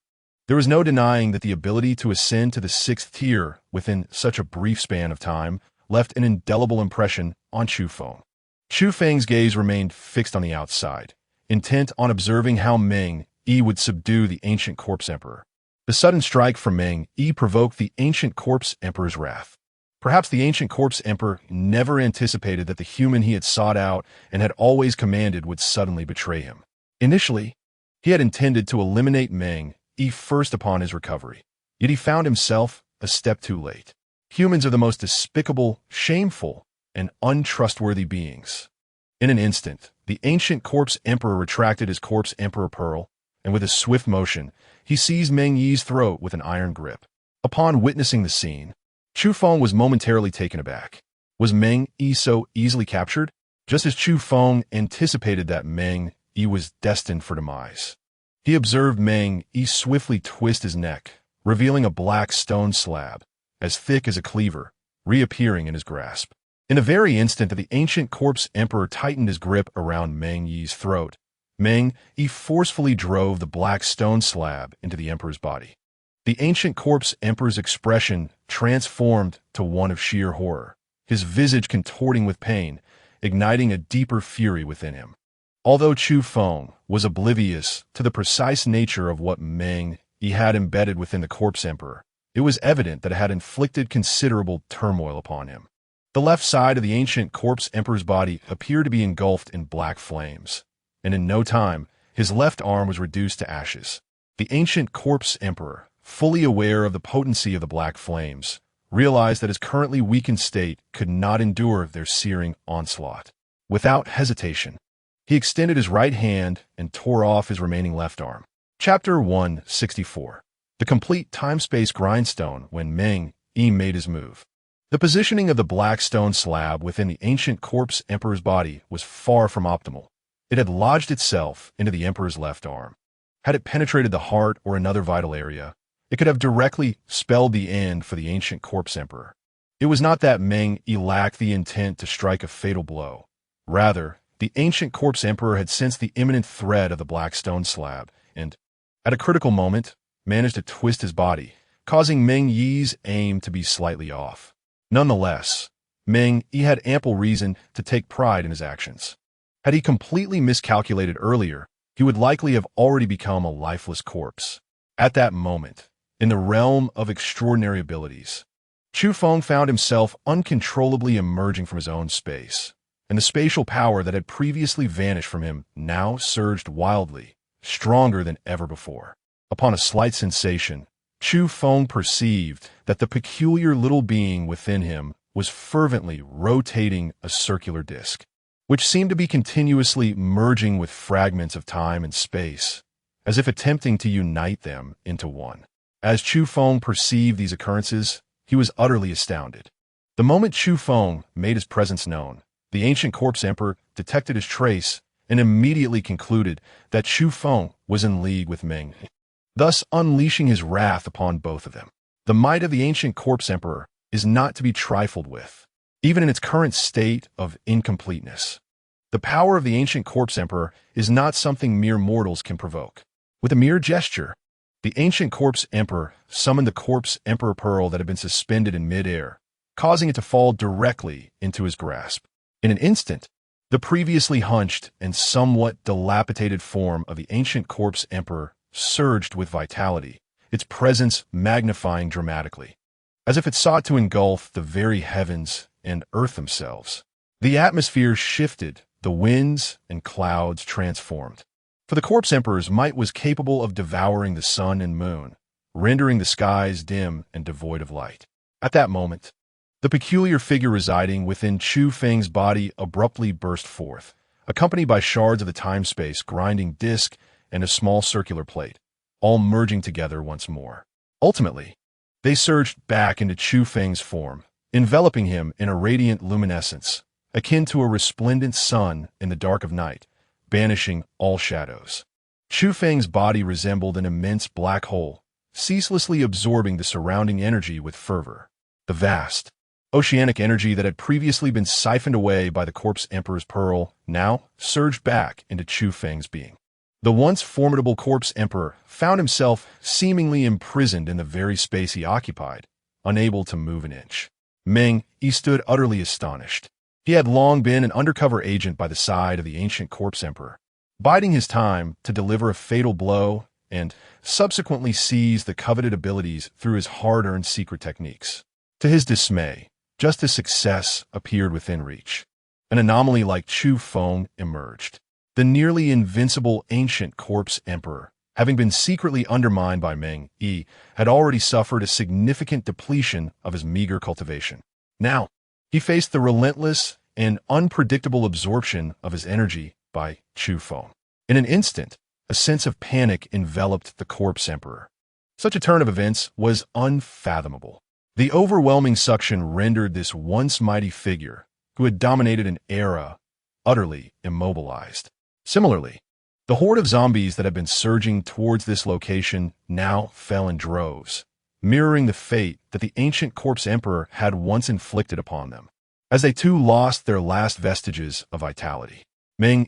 S1: there was no denying that the ability to ascend to the sixth tier within such a brief span of time left an indelible impression on Chu Feng. Chu Feng's gaze remained fixed on the outside, intent on observing how Meng Yi would subdue the ancient corpse emperor. The sudden strike from Meng Yi provoked the ancient corpse emperor's wrath. Perhaps the ancient corpse emperor never anticipated that the human he had sought out and had always commanded would suddenly betray him. Initially, he had intended to eliminate Meng Yi first upon his recovery, yet he found himself a step too late. Humans are the most despicable, shameful, and untrustworthy beings. In an instant, the ancient corpse emperor retracted his corpse emperor pearl, and with a swift motion, he seized Meng Yi's throat with an iron grip. Upon witnessing the scene, Chu Feng was momentarily taken aback. Was Meng Yi so easily captured? Just as Chu Feng anticipated that Meng Yi was destined for demise. He observed Meng Yi swiftly twist his neck, revealing a black stone slab, as thick as a cleaver, reappearing in his grasp. In the very instant that the ancient corpse emperor tightened his grip around Meng Yi's throat, Meng Yi forcefully drove the black stone slab into the emperor's body. The ancient corpse emperor's expression transformed to one of sheer horror, his visage contorting with pain, igniting a deeper fury within him. Although Chu Feng was oblivious to the precise nature of what Meng Yi had embedded within the corpse emperor, it was evident that it had inflicted considerable turmoil upon him. The left side of the ancient corpse emperor's body appeared to be engulfed in black flames, and in no time, his left arm was reduced to ashes. The ancient corpse emperor, fully aware of the potency of the black flames, realized that his currently weakened state could not endure their searing onslaught. Without hesitation, he extended his right hand and tore off his remaining left arm. Chapter 164. The complete time-space grindstone when Meng Yi made his move. The positioning of the black stone slab within the ancient corpse emperor's body was far from optimal. It had lodged itself into the emperor's left arm. Had it penetrated the heart or another vital area, it could have directly spelled the end for the ancient corpse emperor. It was not that Meng Yi lacked the intent to strike a fatal blow. Rather, the ancient corpse emperor had sensed the imminent threat of the black stone slab and, at a critical moment, managed to twist his body, causing Meng Yi's aim to be slightly off. Nonetheless, Meng Yi had ample reason to take pride in his actions. Had he completely miscalculated earlier, he would likely have already become a lifeless corpse. At that moment, in the realm of extraordinary abilities, Chu Feng found himself uncontrollably emerging from his own space, and the spatial power that had previously vanished from him now surged wildly, stronger than ever before. Upon a slight sensation, Chu Feng perceived that the peculiar little being within him was fervently rotating a circular disk, which seemed to be continuously merging with fragments of time and space, as if attempting to unite them into one. As Chu Feng perceived these occurrences, he was utterly astounded. The moment Chu Feng made his presence known, the ancient corpse emperor detected his trace and immediately concluded that Chu Feng was in league with Meng Yi, thus unleashing his wrath upon both of them. The might of the ancient corpse emperor is not to be trifled with, even in its current state of incompleteness. The power of the ancient corpse emperor is not something mere mortals can provoke. With a mere gesture, the ancient corpse emperor summoned the corpse emperor pearl that had been suspended in midair, causing it to fall directly into his grasp. In an instant, the previously hunched and somewhat dilapidated form of the ancient corpse emperor surged with vitality, its presence magnifying dramatically, as if it sought to engulf the very heavens and earth themselves. The atmosphere shifted, the winds and clouds transformed. For the corpse emperor's might was capable of devouring the sun and moon, rendering the skies dim and devoid of light. At that moment, the peculiar figure residing within Chu Feng's body abruptly burst forth, accompanied by shards of the time-space grinding disk and a small circular plate, all merging together once more. Ultimately, they surged back into Chu Feng's form, enveloping him in a radiant luminescence, akin to a resplendent sun in the dark of night, banishing all shadows. Chu Feng's body resembled an immense black hole, ceaselessly absorbing the surrounding energy with fervor. The vast, oceanic energy that had previously been siphoned away by the corpse emperor's pearl now surged back into Chu Feng's being. The once formidable corpse emperor found himself seemingly imprisoned in the very space he occupied, unable to move an inch. He stood utterly astonished. He had long been an undercover agent by the side of the ancient corpse emperor, biding his time to deliver a fatal blow and subsequently seize the coveted abilities through his hard-earned secret techniques. To his dismay, just as success appeared within reach, an anomaly like Chu Feng emerged. The nearly invincible ancient corpse emperor, having been secretly undermined by He, had already suffered a significant depletion of his meager cultivation. Now, he faced the relentless and unpredictable absorption of his energy by Chu Feng. In an instant, a sense of panic enveloped the corpse emperor. Such a turn of events was unfathomable. The overwhelming suction rendered this once mighty figure, who had dominated an era, utterly immobilized. Similarly, the horde of zombies that had been surging towards this location now fell in droves, mirroring the fate that the ancient corpse emperor had once inflicted upon them, as they too lost their last vestiges of vitality.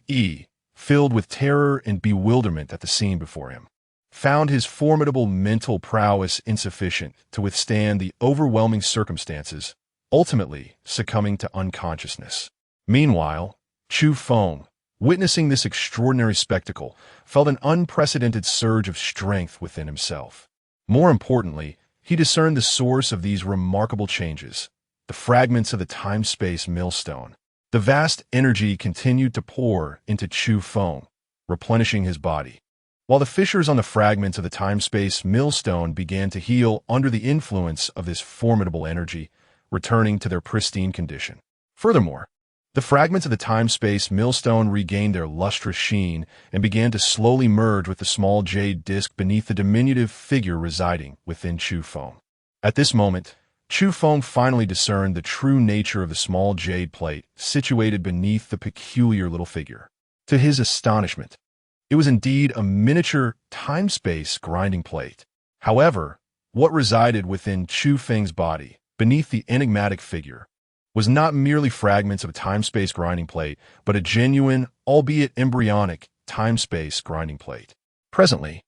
S1: He, filled with terror and bewilderment at the scene before him, found his formidable mental prowess insufficient to withstand the overwhelming circumstances, ultimately succumbing to unconsciousness. Meanwhile, Chu Feng, witnessing this extraordinary spectacle, felt an unprecedented surge of strength within himself. More importantly, he discerned the source of these remarkable changes, the fragments of the time-space millstone. The vast energy continued to pour into Chu Feng, replenishing his body, while the fissures on the fragments of the time-space millstone began to heal under the influence of this formidable energy, returning to their pristine condition. Furthermore, the fragments of the time-space millstone regained their lustrous sheen and began to slowly merge with the small jade disc beneath the diminutive figure residing within Chu Feng. At this moment, Chu Feng finally discerned the true nature of the small jade plate situated beneath the peculiar little figure. To his astonishment, it was indeed a miniature time-space grinding plate. However, what resided within Chu Feng's body, beneath the enigmatic figure, was not merely fragments of a time-space grinding plate, but a genuine, albeit embryonic, time-space grinding plate. Presently,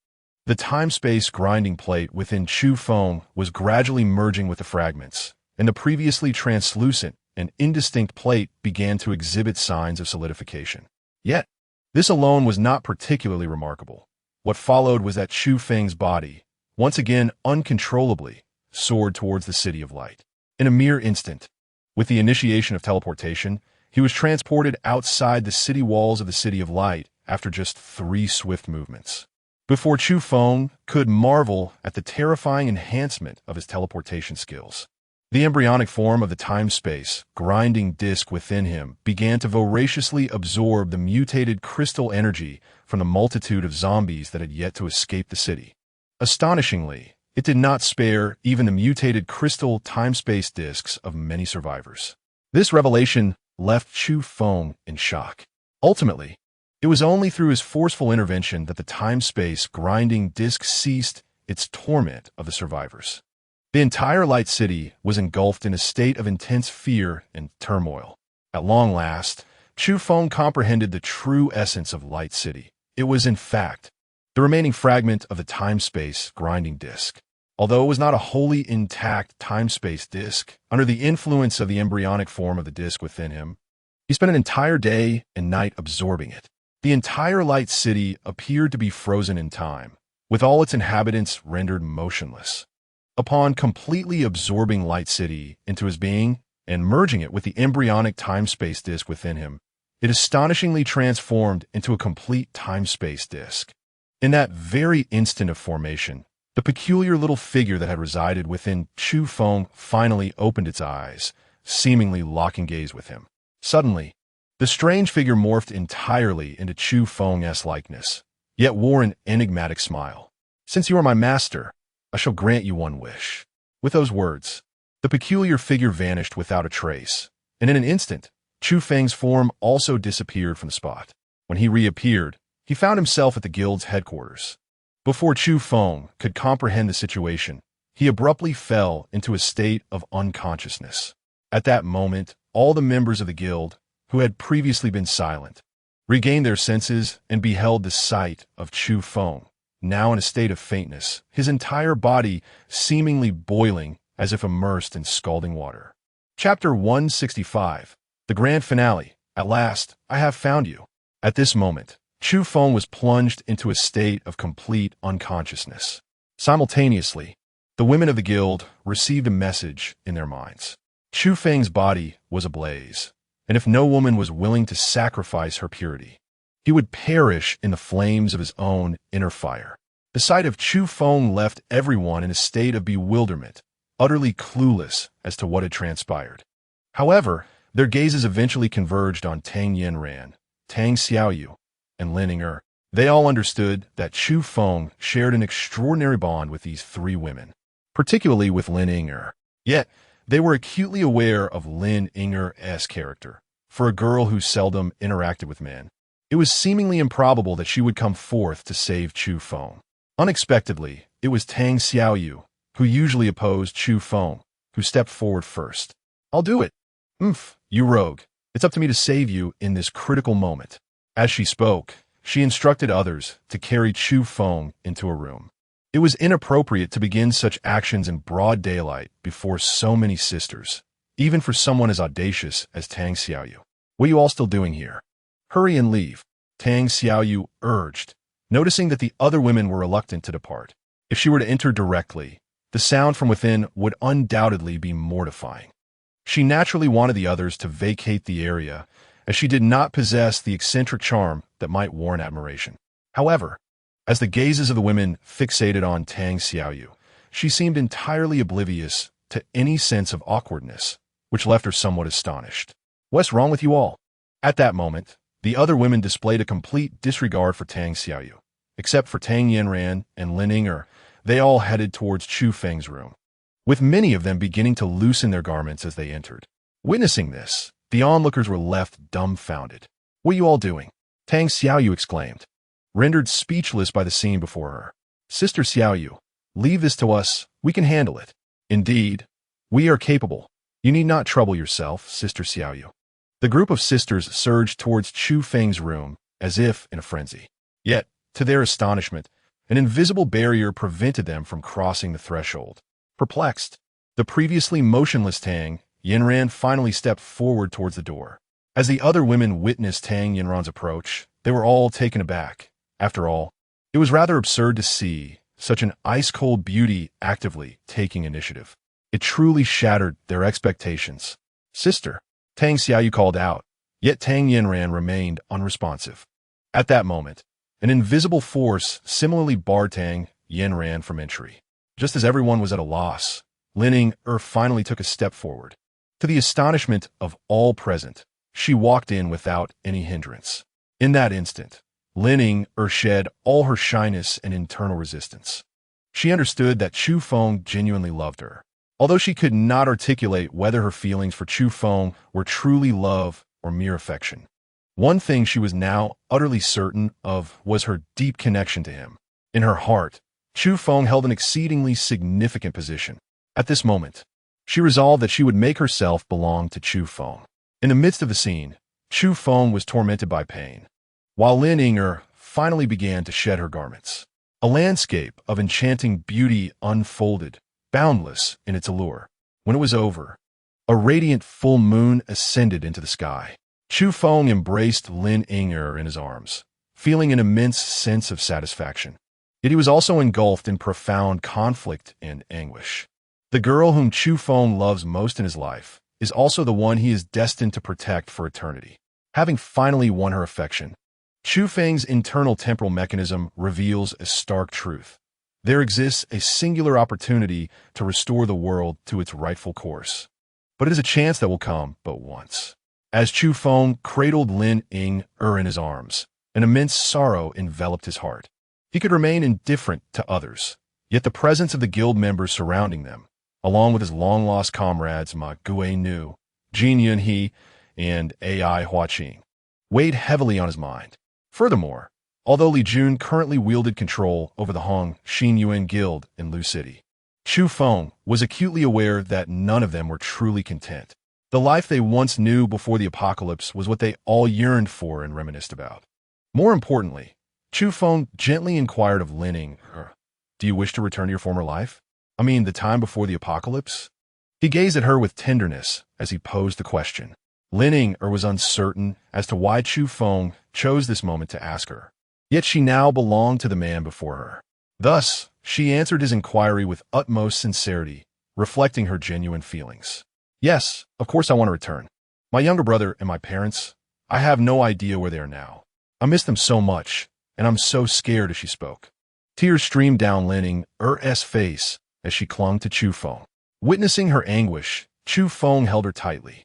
S1: the time-space grinding plate within Chu Feng was gradually merging with the fragments, and the previously translucent and indistinct plate began to exhibit signs of solidification. Yet, this alone was not particularly remarkable. What followed was that Chu Feng's body, once again uncontrollably, soared towards the City of Light. In a mere instant, with the initiation of teleportation, he was transported outside the city walls of the City of Light after just 3 swift movements. Before Chu Feng could marvel at the terrifying enhancement of his teleportation skills, the embryonic form of the time-space, grinding disk within him began to voraciously absorb the mutated crystal energy from the multitude of zombies that had yet to escape the city. Astonishingly, it did not spare even the mutated crystal time-space disks of many survivors. This revelation left Chu Feng in shock. Ultimately, it was only through his forceful intervention that the time-space grinding disk ceased its torment of the survivors. The entire Light City was engulfed in a state of intense fear and turmoil. At long last, Chu Feng comprehended the true essence of Light City. It was, in fact, the remaining fragment of the time-space grinding disk. Although it was not a wholly intact time-space disk, under the influence of the embryonic form of the disk within him, he spent an entire day and night absorbing it. The entire Light City appeared to be frozen in time, with all its inhabitants rendered motionless. Upon completely absorbing Light City into his being and merging it with the embryonic time-space disk within him, it astonishingly transformed into a complete time-space disk. In that very instant of formation, the peculiar little figure that had resided within Chu Feng finally opened its eyes, seemingly locking gaze with him. Suddenly, the strange figure morphed entirely into Chu Feng's likeness, yet wore an enigmatic smile. "Since you are my master, I shall grant you one wish." With those words, the peculiar figure vanished without a trace, and in an instant, Chu Feng's form also disappeared from the spot. When he reappeared, he found himself at the guild's headquarters. Before Chu Feng could comprehend the situation, he abruptly fell into a state of unconsciousness. At that moment, all the members of the guild, who had previously been silent, regained their senses and beheld the sight of Chu Feng, now in a state of faintness, his entire body seemingly boiling as if immersed in scalding water. Chapter 165. The Grand Finale. At last, I have found you. At this moment, Chu Feng was plunged into a state of complete unconsciousness. Simultaneously, the women of the guild received a message in their minds. Chu Feng's body was ablaze, and if no woman was willing to sacrifice her purity, he would perish in the flames of his own inner fire. The sight of Chu Feng left everyone in a state of bewilderment, utterly clueless as to what had transpired. However, their gazes eventually converged on Tang Yanran, Tang Xiaoyu, and Lin Ying'er. They all understood that Chu Feng shared an extraordinary bond with these three women, particularly with Lin Ying'er. Yet, they were acutely aware of Lin Ying'er's character. For a girl who seldom interacted with men, it was seemingly improbable that she would come forth to save Chu Feng. Unexpectedly, it was Tang Xiaoyu, who usually opposed Chu Feng, who stepped forward first. "I'll do it." You rogue. It's up to me to save you in this critical moment." As she spoke, she instructed others to carry Chu Feng into a room. It was inappropriate to begin such actions in broad daylight before so many sisters, even for someone as audacious as Tang Xiaoyu. "What are you all still doing here? Hurry and leave," Tang Xiaoyu urged, noticing that the other women were reluctant to depart. If she were to enter directly, the sound from within would undoubtedly be mortifying. She naturally wanted the others to vacate the area, as she did not possess the eccentric charm that might warrant admiration. However, as the gazes of the women fixated on Tang Xiaoyu, she seemed entirely oblivious to any sense of awkwardness, which left her somewhat astonished. "What's wrong with you all?" At that moment, the other women displayed a complete disregard for Tang Xiaoyu. Except for Tang Yanran and Lin Ying'er, they all headed towards Chu Feng's room, with many of them beginning to loosen their garments as they entered. Witnessing this, the onlookers were left dumbfounded. "What are you all doing?" Tang Xiaoyu exclaimed, rendered speechless by the scene before her. "Sister Xiaoyu, leave this to us, we can handle it." "Indeed, we are capable. You need not trouble yourself, Sister Xiaoyu." The group of sisters surged towards Chu Feng's room, as if in a frenzy. Yet, to their astonishment, an invisible barrier prevented them from crossing the threshold. Perplexed, the previously motionless Tang Yanran finally stepped forward towards the door. As the other women witnessed Tang Yanran's approach, they were all taken aback. After all, it was rather absurd to see such an ice-cold beauty actively taking initiative. It truly shattered their expectations. "Sister," Tang Xiaoyu called out, yet Tang Yanran remained unresponsive. At that moment, an invisible force similarly barred Tang Yanran from entry. Just as everyone was at a loss, Lin Ying'er finally took a step forward. To the astonishment of all present, she walked in without any hindrance. In that instant, Lin Ying'er shed all her shyness and internal resistance. She understood that Chu Feng genuinely loved her, although she could not articulate whether her feelings for Chu Feng were truly love or mere affection. One thing she was now utterly certain of was her deep connection to him. In her heart, Chu Feng held an exceedingly significant position. At this moment, she resolved that she would make herself belong to Chu Feng. In the midst of the scene, Chu Feng was tormented by pain, while Lin Ying'er finally began to shed her garments. A landscape of enchanting beauty unfolded, boundless in its allure. When it was over, a radiant full moon ascended into the sky. Chu Feng embraced Lin Ying'er in his arms, feeling an immense sense of satisfaction. Yet he was also engulfed in profound conflict and anguish. The girl whom Chu Feng loves most in his life is also the one he is destined to protect for eternity. Having finally won her affection, Chu Feng's internal temporal mechanism reveals a stark truth. There exists a singular opportunity to restore the world to its rightful course. But it is a chance that will come but once. As Chu Feng cradled Lin Ying'er in his arms, an immense sorrow enveloped his heart. He could remain indifferent to others, yet the presence of the guild members surrounding them, along with his long-lost comrades Ma Guinu, Jin Yunhe, and Ai Huaqing, weighed heavily on his mind. Furthermore, although Li Jun currently wielded control over the Hong Xinyuan Guild in Lu City, Chu Feng was acutely aware that none of them were truly content. The life they once knew before the apocalypse was what they all yearned for and reminisced about. More importantly, Chu Feng gently inquired of Lin Ying'er, "Do you wish to return to your former life? I mean, the time before the apocalypse?" He gazed at her with tenderness as he posed the question. Lin Ying'er was uncertain as to why Chu Feng chose this moment to ask her. Yet she now belonged to the man before her. Thus, she answered his inquiry with utmost sincerity, reflecting her genuine feelings. "Yes, of course I want to return. My younger brother and my parents, I have no idea where they are now. I miss them so much, and I'm so scared," as she spoke. Tears streamed down Lin Ying'er's face as she clung to Chu Feng. Witnessing her anguish, Chu Feng held her tightly.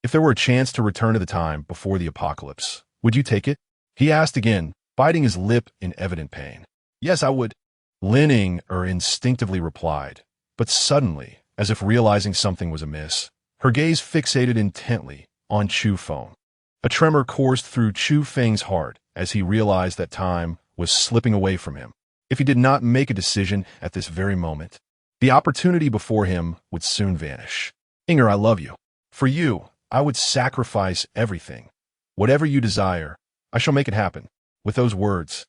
S1: "If there were a chance to return to the time before the apocalypse, would you take it?" he asked again, biting his lip in evident pain. "Yes, I would," Lin Ying'er instinctively replied, but suddenly, as if realizing something was amiss, her gaze fixated intently on Chu Feng. A tremor coursed through Chu Feng's heart as he realized that time was slipping away from him. If he did not make a decision at this very moment, the opportunity before him would soon vanish. "Ying'er, I love you. For you, I would sacrifice everything. Whatever you desire, I shall make it happen." With those words,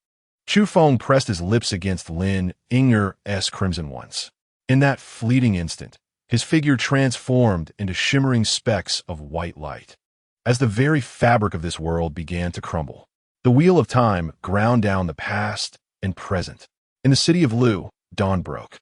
S1: Chu Feng pressed his lips against Lin Ying'er's crimson ones. In that fleeting instant, his figure transformed into shimmering specks of white light. As the very fabric of this world began to crumble, the wheel of time ground down the past and present. In the city of Lu, dawn broke.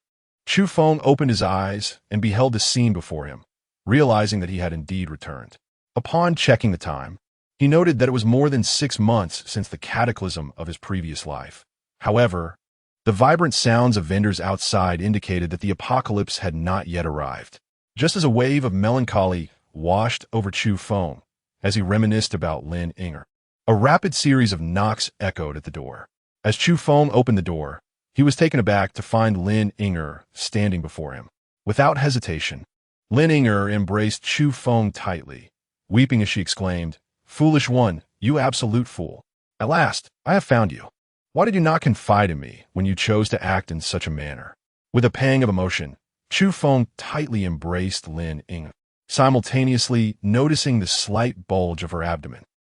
S1: Chu Feng opened his eyes and beheld the scene before him, realizing that he had indeed returned. Upon checking the time, he noted that it was more than 6 months since the cataclysm of his previous life. However, the vibrant sounds of vendors outside indicated that the apocalypse had not yet arrived. Just as a wave of melancholy washed over Chu Feng as he reminisced about Lin Ying'er, a rapid series of knocks echoed at the door. As Chu Feng opened the door, he was taken aback to find Lin Ying'er standing before him. Without hesitation, Lin Ying'er embraced Chu Feng tightly, weeping as she exclaimed, "Foolish one, you absolute fool. At last, I have found you. Why did you not confide in me when you chose to act in such a manner?" With a pang of emotion, Chu Feng tightly embraced Lin Ying'er, simultaneously noticing the slight bulge of her abdomen.